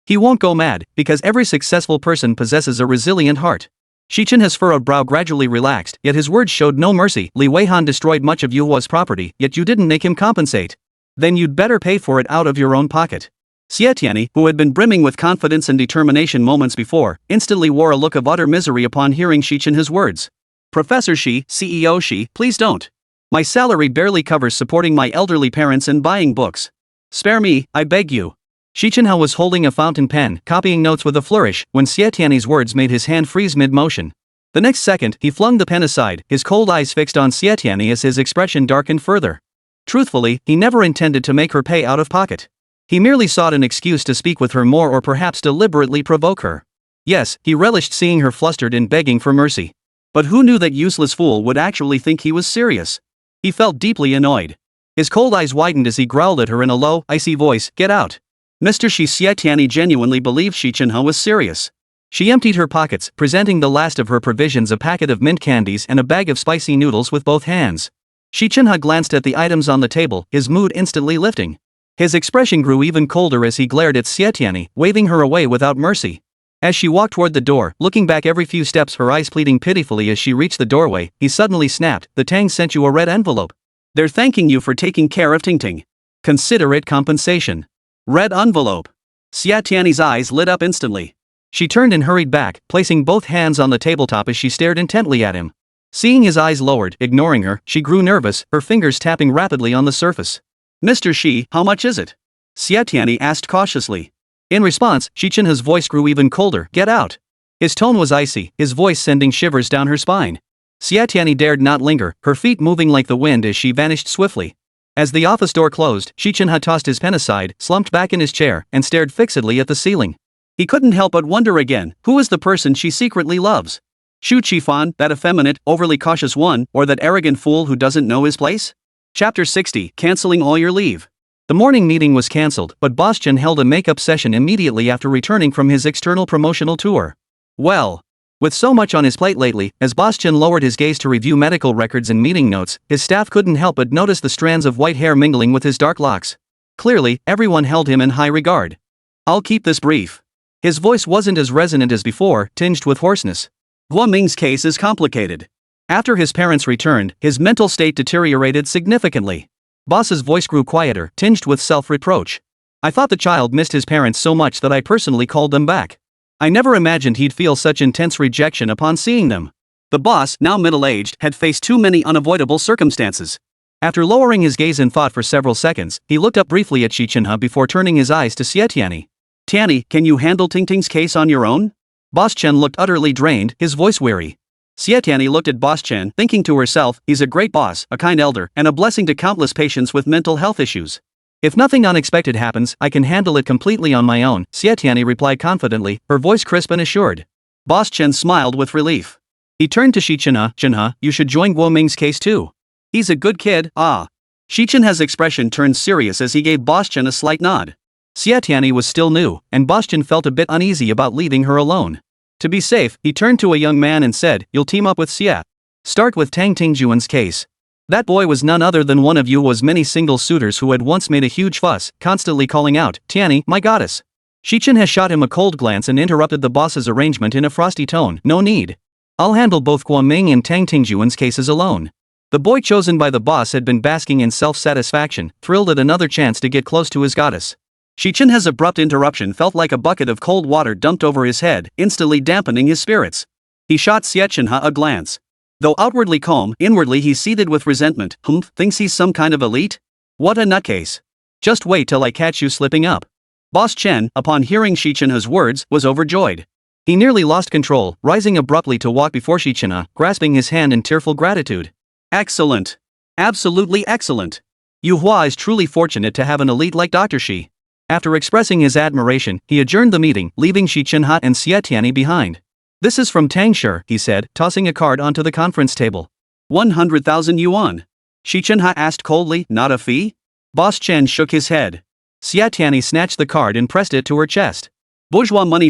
He won't go mad, because every successful person possesses a resilient heart. Xi Chenhe's furrowed brow gradually relaxed, yet his words showed no mercy. Li Weihan destroyed much of Yuhua's property, yet you didn't make him compensate. Then you'd better pay for it out of your own pocket. Xie Tianyi, who had been brimming with confidence and determination moments before, instantly wore a look of utter misery upon hearing Xi Chenhe's words. Professor Xi, CEO Xi, please don't. My salary barely covers supporting my elderly parents and buying books. Spare me, I beg you. Xi Chenhe was holding a fountain pen, copying notes with a flourish, when Xie Tianyi's words made his hand freeze mid-motion. The next second, he flung the pen aside, his cold eyes fixed on Xie Tianyi as his expression darkened further. Truthfully, he never intended to make her pay out of pocket. He merely sought an excuse to speak with her more or perhaps deliberately provoke her. Yes, he relished seeing her flustered and begging for mercy. But who knew that useless fool would actually think he was serious? He felt deeply annoyed. His cold eyes widened as he growled at her in a low, icy voice, get out. Mr. Xie Tianyi genuinely believed Xi Chenhe was serious. She emptied her pockets, presenting the last of her provisions, a packet of mint candies and a bag of spicy noodles with both hands. Xi Chenhe glanced at the items on the table, his mood instantly lifting. His expression grew even colder as he glared at Xie Tianyi, waving her away without mercy. As she walked toward the door, looking back every few steps, her eyes pleading pitifully as she reached the doorway, he suddenly snapped, the Tang sent you a red envelope. They're thanking you for taking care of Tingting. Consider it compensation. Red envelope. Xie Tianyi's eyes lit up instantly. She turned and hurried back, placing both hands on the tabletop as she stared intently at him. Seeing his eyes lowered, ignoring her, she grew nervous, her fingers tapping rapidly on the surface. Mr. Xi, how much is it? Xie Tianyi asked cautiously. In response, Xi Chenhe's voice grew even colder, get out. His tone was icy, his voice sending shivers down her spine. Xie Tianyi dared not linger, her feet moving like the wind as she vanished swiftly. As the office door closed, Xi Chenhe tossed his pen aside, slumped back in his chair, and stared fixedly at the ceiling. He couldn't help but wonder again, who is the person she secretly loves? Xu Qifan, that effeminate, overly cautious one, or that arrogant fool who doesn't know his place? Chapter 60, Canceling all your leave. The morning meeting was cancelled, but Boss Chen held a makeup session immediately after returning from his external promotional tour. Well, with so much on his plate lately, as Boss Chen lowered his gaze to review medical records and meeting notes, his staff couldn't help but notice the strands of white hair mingling with his dark locks. Clearly, everyone held him in high regard. I'll keep this brief. His voice wasn't as resonant as before, tinged with hoarseness. Hua Ming's case is complicated. After his parents returned, his mental state deteriorated significantly. Boss's voice grew quieter, tinged with self-reproach. I thought the child missed his parents so much that I personally called them back. I never imagined he'd feel such intense rejection upon seeing them. The boss, now middle-aged, had faced too many unavoidable circumstances. After lowering his gaze in thought for several seconds, he looked up briefly at Xi Chenhe before turning his eyes to Xie Tianyi. Tianyi, can you handle Tingting's case on your own? Boss Chen looked utterly drained, his voice weary. Xie Tianyi looked at Boss Chen, thinking to herself, he's a great boss, a kind elder, and a blessing to countless patients with mental health issues. If nothing unexpected happens, I can handle it completely on my own, Xie Tianyi replied confidently, her voice crisp and assured. Boss Chen smiled with relief. He turned to Xi Chenhe, Chenhe, you should join Hua Ming's case too. He's a good kid, ah. Xi Chenhe's expression turned serious as he gave Boss Chen a slight nod. Xie Tianyi was still new, and Boss Chen felt a bit uneasy about leaving her alone. To be safe, he turned to a young man and said, you'll team up with Xie. Start with Tang Tingjuan's case. That boy was none other than one of Yuhua's many single suitors who had once made a huge fuss, constantly calling out, Tianyi, my goddess. Xi Chenhe shot him a cold glance and interrupted the boss's arrangement in a frosty tone, no need. I'll handle both Hua Ming and Tang Tingjuan's cases alone. The boy chosen by the boss had been basking in self-satisfaction, thrilled at another chance to get close to his goddess. Xi Chenhe's abrupt interruption felt like a bucket of cold water dumped over his head, instantly dampening his spirits. He shot Xie Chenhe a glance. Though outwardly calm, inwardly he seethed with resentment. Thinks he's some kind of elite? What a nutcase. Just wait till I catch you slipping up. Boss Chen, upon hearing Xi Chenhe's words, was overjoyed. He nearly lost control, rising abruptly to walk before Xi Chenhe, grasping his hand in tearful gratitude. Excellent. Absolutely excellent. Yuhua is truly fortunate to have an elite like Dr. Xi. After expressing his admiration, he adjourned the meeting, leaving Xi Chenhe and Xie Tianyi behind. This is from Tangshi, he said, tossing a card onto the conference table. 100,000 yuan. Xi Chenhe asked coldly, not a fee? Boss Chen shook his head. Xie Tianyi snatched the card and pressed it to her chest. Bourgeois money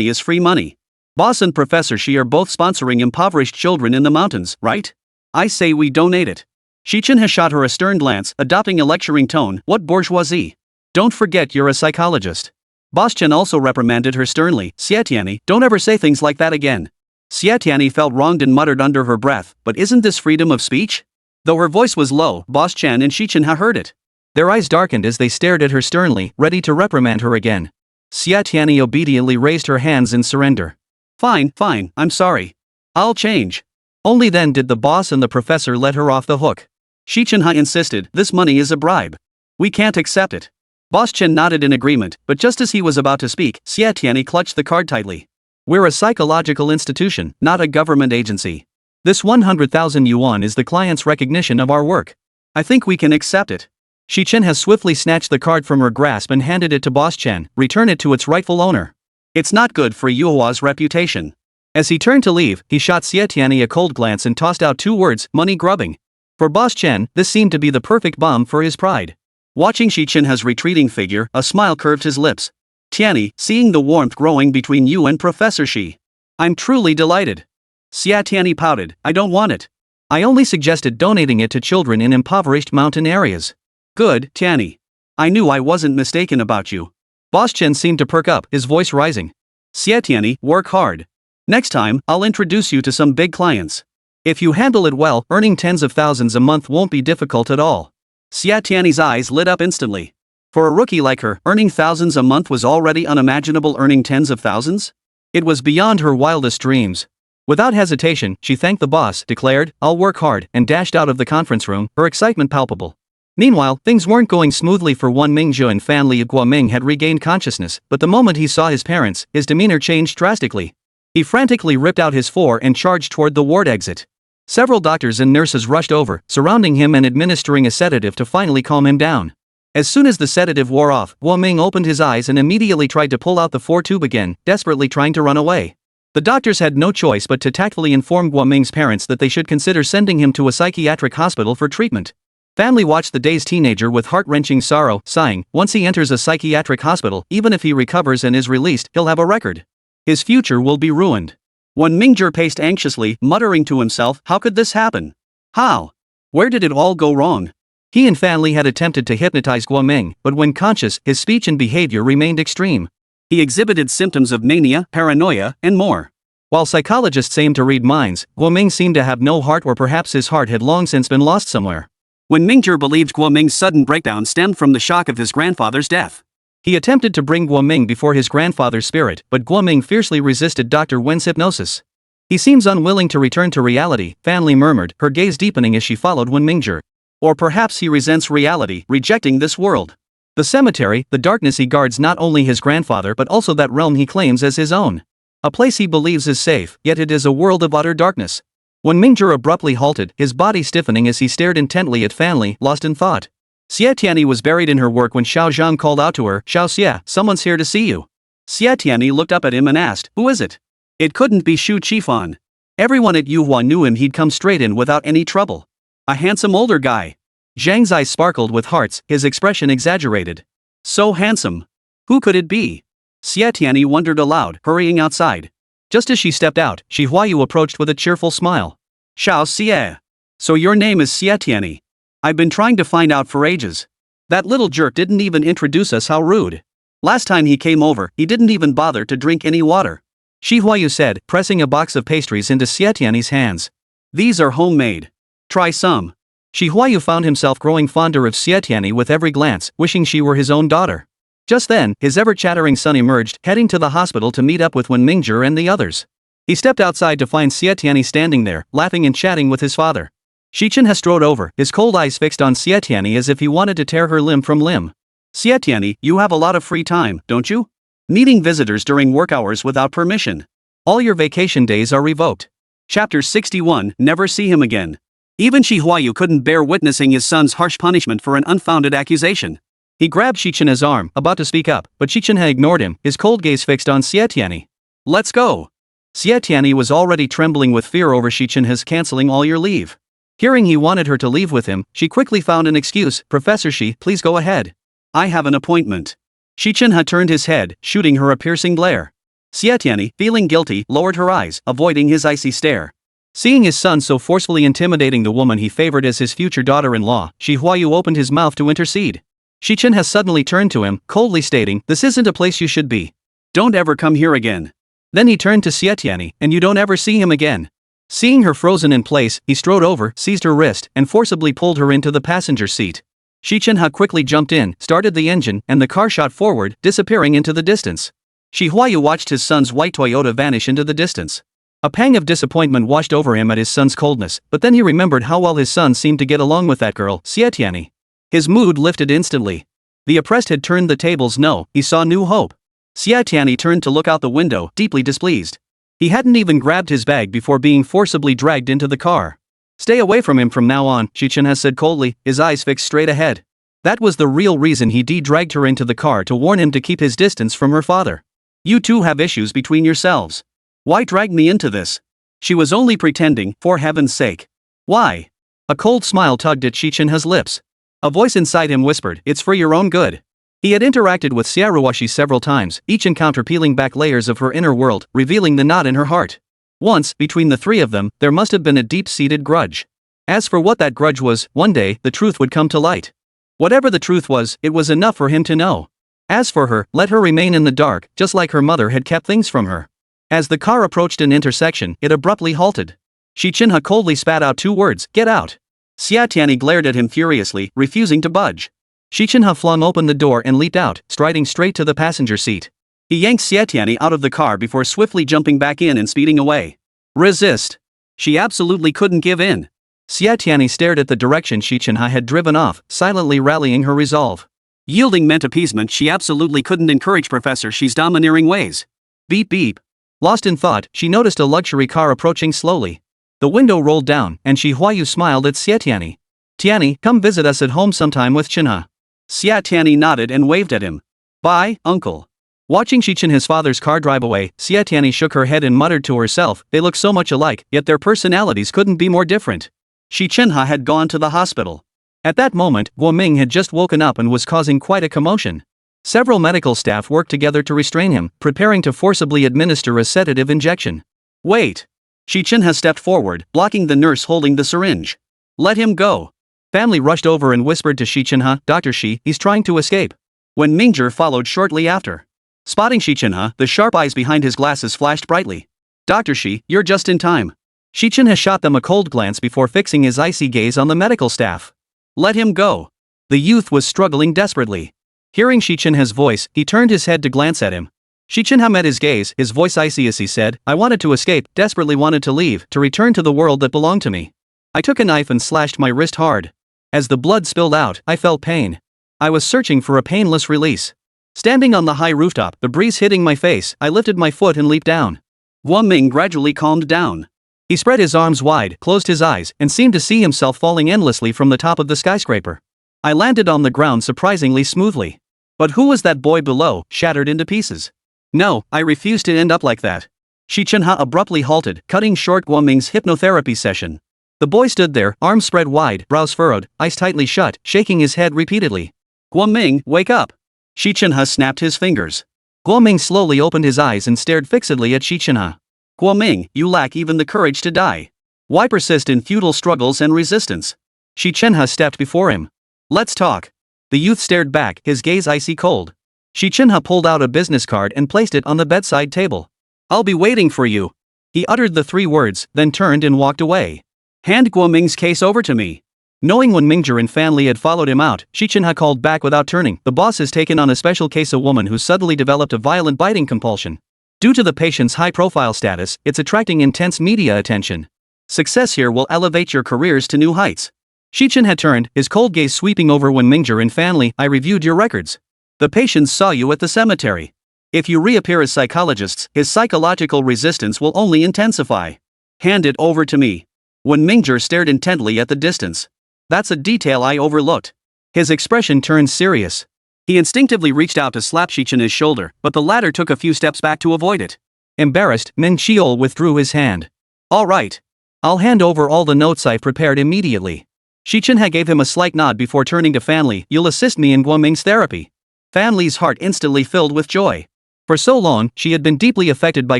is free money. Boss and Professor Xi are both sponsoring impoverished children in the mountains, right? I say we donate it. Xi Chenhe shot her a stern glance, adopting a lecturing tone. What bourgeoisie? Don't forget you're a psychologist. Boss Chen also reprimanded her sternly. Xie Tianyi, don't ever say things like that again. Xie Tianyi felt wronged and muttered under her breath, but isn't this freedom of speech? Though her voice was low, Boss Chen and Xi Chenhe heard it. Their eyes darkened as they stared at her sternly, ready to reprimand her again. Xie Tianyi obediently raised her hands in surrender. Fine, I'm sorry. I'll change. Only then did the boss and the professor let her off the hook. Xi Chenhe insisted, this money is a bribe. We can't accept it. Boss Chen nodded in agreement, but just as he was about to speak, Xie Tianyi clutched the card tightly. We're a psychological institution, not a government agency. This 100,000 yuan is the client's recognition of our work. I think we can accept it. Xi Chenhe swiftly snatched the card from her grasp and handed it to Boss Chen. Return it to its rightful owner. It's not good for Yuhua's reputation. As he turned to leave, he shot Xie Tianyi a cold glance and tossed out two words, money grubbing. For Boss Chen, this seemed to be the perfect bomb for his pride. Watching Xi Chenhe's retreating figure, a smile curved his lips. Tianyi, seeing the warmth growing between you and Professor Xi. I'm truly delighted. Xie Tianyi pouted, I don't want it. I only suggested donating it to children in impoverished mountain areas. Good, Tianyi. I knew I wasn't mistaken about you. Boss Chen seemed to perk up, his voice rising. Xie Tianyi, work hard. Next time, I'll introduce you to some big clients. If you handle it well, earning tens of thousands a month won't be difficult at all. Xie Tianyi's eyes lit up instantly. For a rookie like her, earning thousands a month was already unimaginable. Earning tens of thousands? It was beyond her wildest dreams. Without hesitation, she thanked the boss, declared, I'll work hard, and dashed out of the conference room, her excitement palpable. Meanwhile, things weren't going smoothly for Liu Mingzhong and Fan Li. Guoming had regained consciousness, but the moment he saw his parents, his demeanor changed drastically. He frantically ripped out his four and charged toward the ward exit. Several doctors and nurses rushed over, surrounding him and administering a sedative to finally calm him down. As soon as the sedative wore off, Guoming opened his eyes and immediately tried to pull out the four tube again, desperately trying to run away. The doctors had no choice but to tactfully inform Guoming's parents that they should consider sending him to a psychiatric hospital for treatment. Family watched the dazed teenager with heart-wrenching sorrow, sighing, once he enters a psychiatric hospital, even if he recovers and is released, he'll have a record. His future will be ruined. Liu Mingzhong paced anxiously, muttering to himself, how could this happen? How? Where did it all go wrong? He and Fan Li had attempted to hypnotize Guoming, but when conscious, his speech and behavior remained extreme. He exhibited symptoms of mania, paranoia, and more. While psychologists aim to read minds, Guoming seemed to have no heart, or perhaps his heart had long since been lost somewhere. Liu Mingzhong believed Guoming's sudden breakdown stemmed from the shock of his grandfather's death. He attempted to bring Guoming before his grandfather's spirit, but Guoming fiercely resisted Dr. Wen's hypnosis. He seems unwilling to return to reality, Fan Li murmured, her gaze deepening as she followed Liu Mingzhong. Or perhaps he resents reality, rejecting this world. The cemetery, the darkness he guards not only his grandfather but also that realm he claims as his own. A place he believes is safe, yet it is a world of utter darkness. When Mingzhong abruptly halted, his body stiffening as he stared intently at Fan Li, lost in thought. Xie Tianyi was buried in her work when Xiao Zhang called out to her, Xiao Xie, someone's here to see you. Xie Tianyi looked up at him and asked, who is it? It couldn't be Shu Qifan. Everyone at Yuhua knew him, he'd come straight in without any trouble. A handsome older guy. Zhang's eyes sparkled with hearts, his expression exaggerated. So handsome. Who could it be? Xie Tianyi wondered aloud, hurrying outside. Just as she stepped out, Huayu approached with a cheerful smile. Xiao Xie. So your name is Xie Tianyi. I've been trying to find out for ages. That little jerk didn't even introduce us, how rude. Last time he came over, he didn't even bother to drink any water. Huayu said, pressing a box of pastries into Xie Tianyi's hands. These are homemade. Try some. Huayu found himself growing fonder of Xie Tianyi with every glance, wishing she were his own daughter. Just then, his ever-chattering son emerged, heading to the hospital to meet up with Liu Mingzhong and the others. He stepped outside to find Xie Tianyi standing there, laughing and chatting with his father. Xi Chenhe strode over, his cold eyes fixed on Xie Tianyi as if he wanted to tear her limb from limb. Xie Tianyi, you have a lot of free time, don't you? Meeting visitors during work hours without permission. All your vacation days are revoked. Chapter 61, Never see him again. Even Huayu couldn't bear witnessing his son's harsh punishment for an unfounded accusation. He grabbed Xi Chenhe's arm, about to speak up, but Xi Chenhe ignored him, his cold gaze fixed on Xie Tianyi. Let's go. Xie Tianyi was already trembling with fear over Xi Chenhe's canceling all your leave. Hearing he wanted her to leave with him, she quickly found an excuse. Professor Xi, please go ahead. I have an appointment. Xi Chenhe turned his head, shooting her a piercing glare. Xie Tianyi, feeling guilty, lowered her eyes, avoiding his icy stare. Seeing his son so forcefully intimidating the woman he favored as his future daughter-in-law, Huayu opened his mouth to intercede. Xi Chenhe suddenly turned to him, coldly stating, "This isn't a place you should be. Don't ever come here again." Then he turned to Xie Tianyi, "And you don't ever see him again." Seeing her frozen in place, he strode over, seized her wrist, and forcibly pulled her into the passenger seat. Xi Chenhe quickly jumped in, started the engine, and the car shot forward, disappearing into the distance. Huayu watched his son's white Toyota vanish into the distance. A pang of disappointment washed over him at his son's coldness, but then he remembered how well his son seemed to get along with that girl, Xie Tianyi. His mood lifted instantly. The oppressed had turned the tables. No, he saw new hope. Xie Tianyi turned to look out the window, deeply displeased. He hadn't even grabbed his bag before being forcibly dragged into the car. Stay away from him from now on, Xi Chenhe said coldly, his eyes fixed straight ahead. That was the real reason he dragged her into the car, to warn him to keep his distance from her father. You two have issues between yourselves. Why drag me into this? She was only pretending, for heaven's sake. Why? A cold smile tugged at Xi Chenhe's lips. A voice inside him whispered, "It's for your own good." He had interacted with Xiaoruoshi several times, each encounter peeling back layers of her inner world, revealing the knot in her heart. Once, between the three of them, there must have been a deep-seated grudge. As for what that grudge was, one day, the truth would come to light. Whatever the truth was, it was enough for him to know. As for her, let her remain in the dark, just like her mother had kept things from her. As the car approached an intersection, it abruptly halted. Xi Chenhe coldly spat out two words, "Get out." Xie Tianyi glared at him furiously, refusing to budge. Xi Chenhe flung open the door and leaped out, striding straight to the passenger seat. He yanked Xie Tianyi out of the car before swiftly jumping back in and speeding away. Resist. She absolutely couldn't give in. Xie Tianyi stared at the direction Xi Chenhe had driven off, silently rallying her resolve. Yielding meant appeasement. She absolutely couldn't encourage Professor Xi's domineering ways. Beep beep. Lost in thought, she noticed a luxury car approaching slowly. The window rolled down, and Huayu smiled at Xie Tianyi. "Tianyi, come visit us at home sometime with Chenhe." Xie Tianyi nodded and waved at him. "Bye, uncle." Watching Xi Chenhe's father's car drive away, Xie Tianyi shook her head and muttered to herself, they look so much alike, yet their personalities couldn't be more different. Xi Chenhe had gone to the hospital. At that moment, Guoming had just woken up and was causing quite a commotion. Several medical staff worked together to restrain him, preparing to forcibly administer a sedative injection. "Wait." Xi Chenhe stepped forward, blocking the nurse holding the syringe. "Let him go." Family rushed over and whispered to Xi Chenhe, "Dr. Xi, he's trying to escape." When Mingzhong followed shortly after. Spotting Xi Chenhe, the sharp eyes behind his glasses flashed brightly. "Dr. Xi, you're just in time." Xi Chenhe shot them a cold glance before fixing his icy gaze on the medical staff. "Let him go." The youth was struggling desperately. Hearing Xi Chenhe's voice, he turned his head to glance at him. Xi Chenhe met his gaze, his voice icy as he said, "I wanted to escape, desperately wanted to leave, to return to the world that belonged to me. I took a knife and slashed my wrist hard. As the blood spilled out, I felt pain. I was searching for a painless release. Standing on the high rooftop, the breeze hitting my face, I lifted my foot and leaped down." Guoming gradually calmed down. He spread his arms wide, closed his eyes, and seemed to see himself falling endlessly from the top of the skyscraper. "I landed on the ground surprisingly smoothly. But who was that boy below, shattered into pieces? No, I refuse to end up like that." Xi Chenhe abruptly halted, cutting short Guoming's hypnotherapy session. The boy stood there, arms spread wide, brows furrowed, eyes tightly shut, shaking his head repeatedly. "Guoming, wake up!" Xi Chenhe snapped his fingers. Guoming slowly opened his eyes and stared fixedly at Xi Chenhe. "Guoming, you lack even the courage to die. Why persist in futile struggles and resistance?" Xi Chenhe stepped before him. "Let's talk." The youth stared back, his gaze icy cold. Xi Chenhe pulled out a business card and placed it on the bedside table. "I'll be waiting for you." He uttered the three words, then turned and walked away. "Hand Guoming's case over to me." Knowing when Mingzhong and Fan Li had followed him out, Xi Chenhe called back without turning, "The boss has taken on a special case, a woman who suddenly developed a violent biting compulsion. Due to the patient's high-profile status, it's attracting intense media attention. Success here will elevate your careers to new heights." Xi Chenhe had turned, his cold gaze sweeping over Wen Mingzhong and Fanli. I reviewed your records. The patients saw you at the cemetery. If you reappear as psychologists, his psychological resistance will only intensify. Hand it over to me. Wen Mingzhong stared intently at the distance. That's a detail I overlooked. His expression turned serious. He instinctively reached out to slap Xi Chenhe's shoulder, but the latter took a few steps back to avoid it. Embarrassed, Ming Xiol withdrew his hand. All right. I'll hand over all the notes I've prepared immediately. Xi Chenhe gave him a slight nod before turning to Fanli. You'll assist me in Guoming's therapy. Fanli's heart instantly filled with joy. For so long, she had been deeply affected by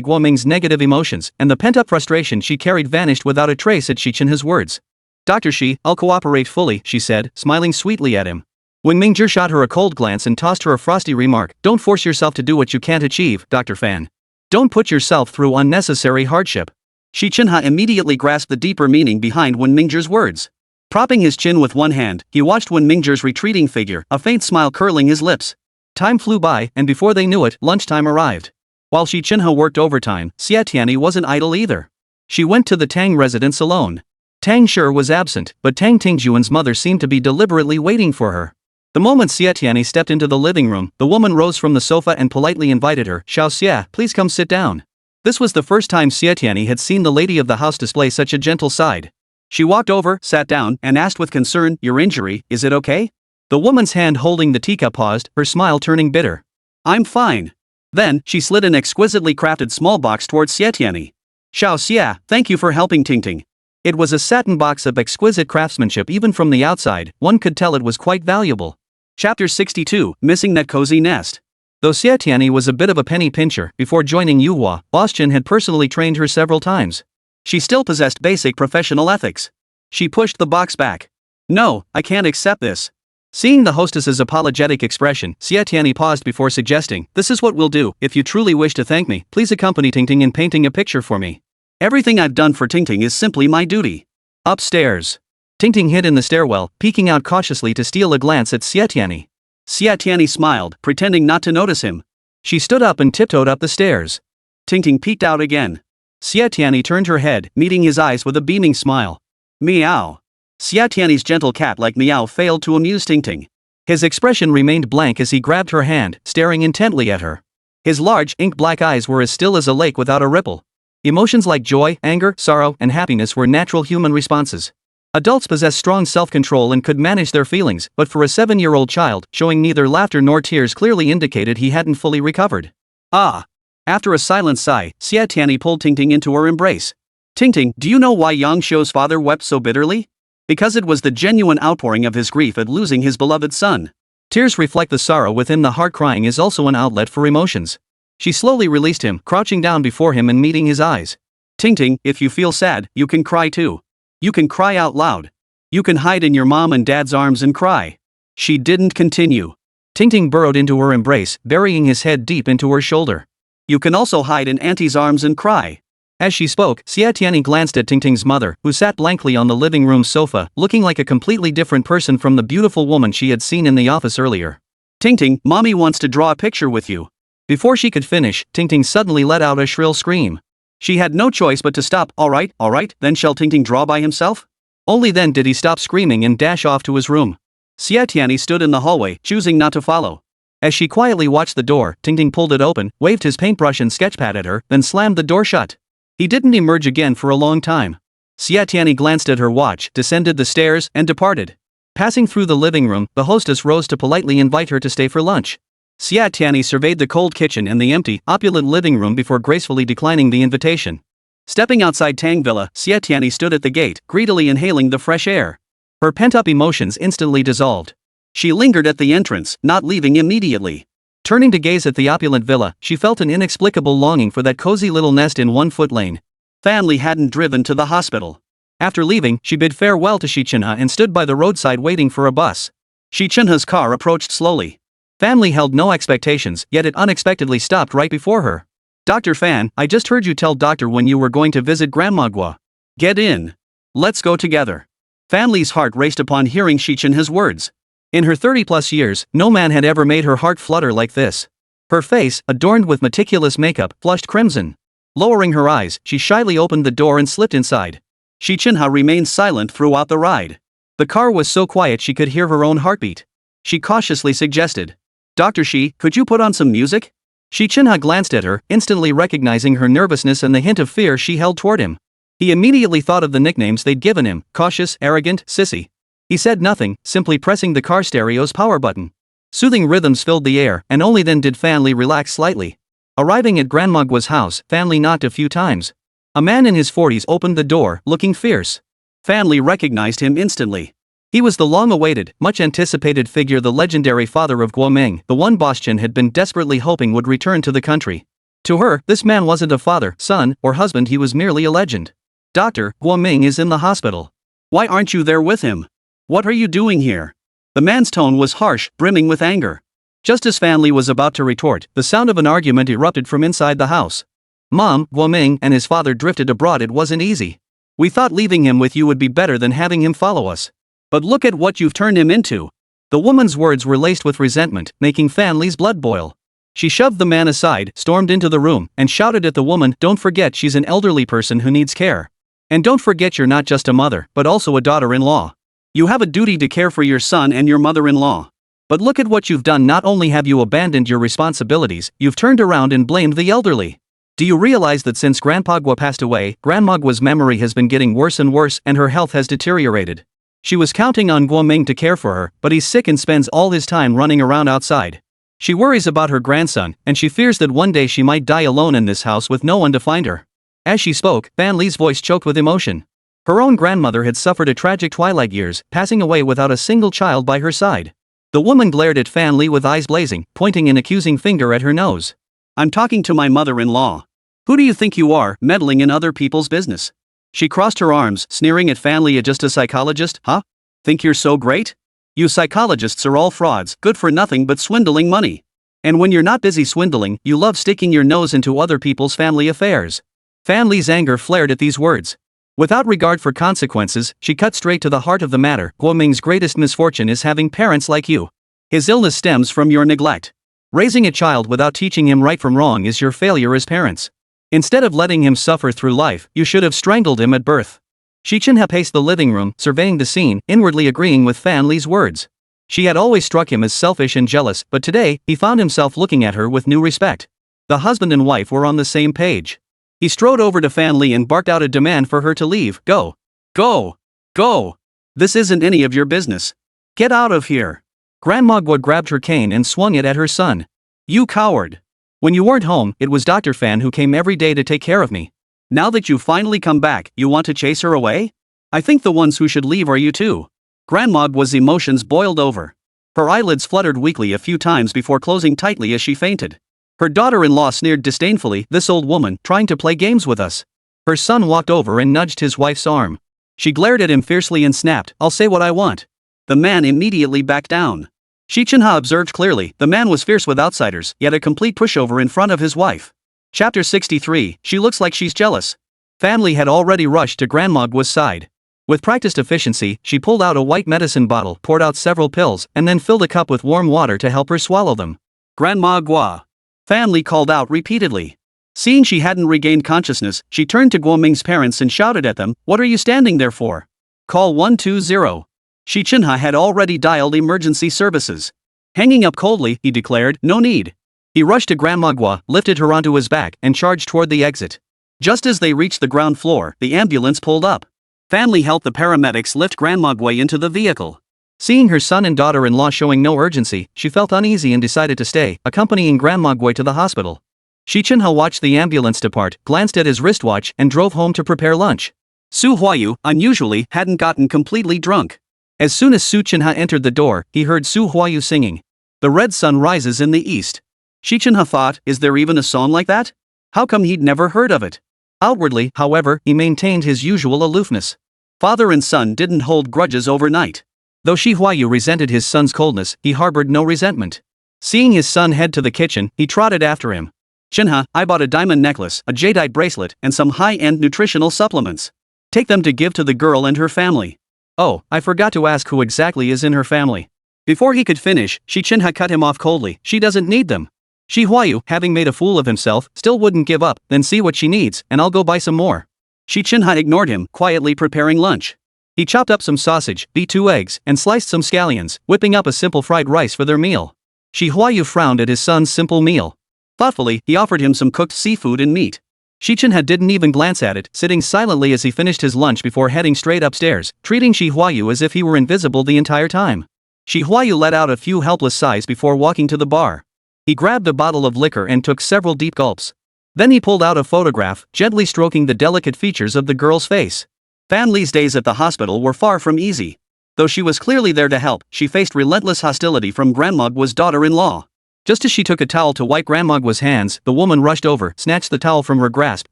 Guoming's negative emotions, and the pent-up frustration she carried vanished without a trace at Xi Chenhe's words. Dr. Xi, I'll cooperate fully, she said, smiling sweetly at him. Wen Mingzhong shot her a cold glance and tossed her a frosty remark. Don't force yourself to do what you can't achieve, Dr. Fan. Don't put yourself through unnecessary hardship. Xi Chenhe immediately grasped the deeper meaning behind Wen Mingzhong's words. Propping his chin with one hand, he watched Wen Mingzhong's retreating figure, a faint smile curling his lips. Time flew by, and before they knew it, lunchtime arrived. While Xi Chenhe worked overtime, Xie Tianyi wasn't idle either. She went to the Tang residence alone. Tang Shi was absent, but Tang Tingjuan's mother seemed to be deliberately waiting for her. The moment Xie Tianyi stepped into the living room, the woman rose from the sofa and politely invited her. Xiao Xie, please come sit down. This was the first time Xie Tianyi had seen the lady of the house display such a gentle side. She walked over, sat down, and asked with concern, your injury, is it okay? The woman's hand holding the teacup paused, her smile turning bitter. I'm fine. Then, she slid an exquisitely crafted small box towards Xie Tianyi. Xiao Xie, thank you for helping Tingting. It was a satin box of exquisite craftsmanship. Even from the outside, one could tell it was quite valuable. Chapter 62, Missing That Cozy Nest. Though Xie Tianyi was a bit of a penny pincher, before joining Yuhua, Boss Chen had personally trained her several times. She still possessed basic professional ethics. She pushed the box back. No, I can't accept this. Seeing the hostess's apologetic expression, Xie Tianyi paused before suggesting, this is what we'll do. If you truly wish to thank me, please accompany Tingting in painting a picture for me. Everything I've done for Tingting is simply my duty. Upstairs. Tingting hid in the stairwell, peeking out cautiously to steal a glance at Xie Tianyi. Xie Tianyi smiled, pretending not to notice him. She stood up and tiptoed up the stairs. Tingting peeked out again. Xie Tianyi turned her head, meeting his eyes with a beaming smile. Meow. Xie Tianyi's gentle cat-like meow failed to amuse Tingting. His expression remained blank as he grabbed her hand, staring intently at her. His large, ink-black eyes were as still as a lake without a ripple. Emotions like joy, anger, sorrow, and happiness were natural human responses. Adults possess strong self-control and could manage their feelings, but for a 7-year-old child, showing neither laughter nor tears clearly indicated he hadn't fully recovered. Ah! After a silent sigh, Xie Tianyi pulled Tingting into her embrace. Tingting, do you know why Yang Xiu's father wept so bitterly? Because it was the genuine outpouring of his grief at losing his beloved son. Tears reflect the sorrow within the heart. Crying is also an outlet for emotions. She slowly released him, crouching down before him and meeting his eyes. Tingting, if you feel sad, you can cry too. You can cry out loud. You can hide in your mom and dad's arms and cry. She didn't continue. Tingting burrowed into her embrace, burying his head deep into her shoulder. You can also hide in Auntie's arms and cry. As she spoke, Xie Tianyi glanced at Tingting's mother, who sat blankly on the living room sofa, looking like a completely different person from the beautiful woman she had seen in the office earlier. Tingting, mommy wants to draw a picture with you. Before she could finish, Tingting suddenly let out a shrill scream. She had no choice but to stop. All right, then shall Tingting draw by himself? Only then did he stop screaming and dash off to his room. Xie Tianyi stood in the hallway, choosing not to follow. As she quietly watched the door, Tingting pulled it open, waved his paintbrush and sketchpad at her, then slammed the door shut. He didn't emerge again for a long time. Xie Tianyi glanced at her watch, descended the stairs, and departed. Passing through the living room, the hostess rose to politely invite her to stay for lunch. Xie Tianyi surveyed the cold kitchen and the empty, opulent living room before gracefully declining the invitation. Stepping outside Tang Villa, Xie Tianyi stood at the gate, greedily inhaling the fresh air. Her pent-up emotions instantly dissolved. She lingered at the entrance, not leaving immediately. Turning to gaze at the opulent villa, she felt an inexplicable longing for that cozy little nest in 1-foot lane. Fanli hadn't driven to the hospital. After leaving, she bid farewell to Xi Chenhe and stood by the roadside waiting for a bus. Xi Chenhe's car approached slowly. Fanli held no expectations, yet it unexpectedly stopped right before her. Dr. Fan, I just heard you tell Doctor when you were going to visit Grandma Gua. Get in. Let's go together. Fanli's heart raced upon hearing Xi Chenhe's words. In her 30-plus years, no man had ever made her heart flutter like this. Her face, adorned with meticulous makeup, flushed crimson. Lowering her eyes, she shyly opened the door and slipped inside. Xi Chenhe remained silent throughout the ride. The car was so quiet she could hear her own heartbeat. She cautiously suggested, "Dr. Xi, could you put on some music?" Xi Chenhe glanced at her, instantly recognizing her nervousness and the hint of fear she held toward him. He immediately thought of the nicknames they'd given him: cautious, arrogant, sissy. He said nothing, simply pressing the car stereo's power button. Soothing rhythms filled the air, and only then did Fan Li relax slightly. Arriving at Grandmagua's house, Fan Li knocked a few times. A man in his 40s opened the door, looking fierce. Fan Li recognized him instantly. He was the long-awaited, much-anticipated figure, the legendary father of Guoming, the one Boschan had been desperately hoping would return to the country. To her, this man wasn't a father, son, or husband, he was merely a legend. "Doctor, Guoming is in the hospital. Why aren't you there with him? What are you doing here?" The man's tone was harsh, brimming with anger. Just as Fan Li was about to retort, the sound of an argument erupted from inside the house. "Mom, Guoming and his father drifted abroad. It wasn't easy. We thought leaving him with you would be better than having him follow us. But look at what you've turned him into." The woman's words were laced with resentment, making Fan Li's blood boil. She shoved the man aside, stormed into the room, and shouted at the woman, "Don't forget she's an elderly person who needs care. And don't forget you're not just a mother, but also a daughter-in-law. You have a duty to care for your son and your mother-in-law. But look at what you've done. Not only have you abandoned your responsibilities, you've turned around and blamed the elderly. Do you realize that since Grandpagua passed away, Grandmagua's memory has been getting worse and worse, and her health has deteriorated? She was counting on Guoming to care for her, but he's sick and spends all his time running around outside. She worries about her grandson, and she fears that one day she might die alone in this house with no one to find her." As she spoke, Fan Li's voice choked with emotion. Her own grandmother had suffered a tragic twilight years, passing away without a single child by her side. The woman glared at Fan Li with eyes blazing, pointing an accusing finger at her nose. "I'm talking to my mother-in-law. Who do you think you are, meddling in other people's business?" She crossed her arms, sneering at Fan Li. "Just a psychologist, huh? Think you're so great? You psychologists are all frauds, good for nothing but swindling money. And when you're not busy swindling, you love sticking your nose into other people's family affairs." Fan Li's anger flared at these words. Without regard for consequences, she cut straight to the heart of the matter. "Guoming's greatest misfortune is having parents like you. His illness stems from your neglect. Raising a child without teaching him right from wrong is your failure as parents. Instead of letting him suffer through life, you should have strangled him at birth." Xi Chenhe paced the living room, surveying the scene, inwardly agreeing with Fan Li's words. She had always struck him as selfish and jealous, but today, he found himself looking at her with new respect. The husband and wife were on the same page. He strode over to Fan Li and barked out a demand for her to leave. "Go! Go! Go! This isn't any of your business. Get out of here!" Grandmagua grabbed her cane and swung it at her son. "You coward! When you weren't home, it was Dr. Fan who came every day to take care of me. Now that you've finally come back, you want to chase her away? I think the ones who should leave are you too." Grandmagua's emotions boiled over. Her eyelids fluttered weakly a few times before closing tightly as she fainted. Her daughter-in-law sneered disdainfully, "This old woman, trying to play games with us." Her son walked over and nudged his wife's arm. She glared at him fiercely and snapped, "I'll say what I want." The man immediately backed down. Xi Chenhe observed clearly, the man was fierce with outsiders, yet a complete pushover in front of his wife. Chapter 63, She looks like she's jealous. Fan Li had already rushed to Grandmagua's side. With practiced efficiency, she pulled out a white medicine bottle, poured out several pills, and then filled a cup with warm water to help her swallow them. "Grandmagua!" Fan Li called out repeatedly. Seeing she hadn't regained consciousness, she turned to Guoming's parents and shouted at them, "What are you standing there for? Call 120. Xi Chenhe had already dialed emergency services. Hanging up coldly, he declared, "No need." He rushed to Grandmagua, lifted her onto his back, and charged toward the exit. Just as they reached the ground floor, the ambulance pulled up. Fan Li helped the paramedics lift Grandmagua into the vehicle. Seeing her son and daughter-in-law showing no urgency, she felt uneasy and decided to stay, accompanying Grandmagua to the hospital. Xi Chenhe watched the ambulance depart, glanced at his wristwatch, and drove home to prepare lunch. Su Huayu, unusually, hadn't gotten completely drunk. As soon as Xi Chenhe entered the door, he heard Su Huayu singing, "The red sun rises in the east." Xi Chenhe thought, is there even a song like that? How come he'd never heard of it? Outwardly, however, he maintained his usual aloofness. Father and son didn't hold grudges overnight. Though Xi Huayu resented his son's coldness, he harbored no resentment. Seeing his son head to the kitchen, he trotted after him. "Chenhe, I bought a diamond necklace, a jadeite bracelet, and some high-end nutritional supplements. Take them to give to the girl and her family. Oh, I forgot to ask who exactly is in her family." Before he could finish, Xi Chenhe cut him off coldly. "She doesn't need them." Xi Huayu, having made a fool of himself, still wouldn't give up. "Then see what she needs, and I'll go buy some more." Xi Chenhe ignored him, quietly preparing lunch. He chopped up some sausage, beat 2 eggs, and sliced some scallions, whipping up a simple fried rice for their meal. Huayu frowned at his son's simple meal. Thoughtfully, he offered him some cooked seafood and meat. Xi Chenhe didn't even glance at it, sitting silently as he finished his lunch before heading straight upstairs, treating Huayu as if he were invisible the entire time. Huayu let out a few helpless sighs before walking to the bar. He grabbed a bottle of liquor and took several deep gulps. Then he pulled out a photograph, gently stroking the delicate features of the girl's face. Fan Li's days at the hospital were far from easy. Though she was clearly there to help, she faced relentless hostility from Grandmagua's daughter-in-law. Just as she took a towel to wipe Grandmagua's hands, the woman rushed over, snatched the towel from her grasp,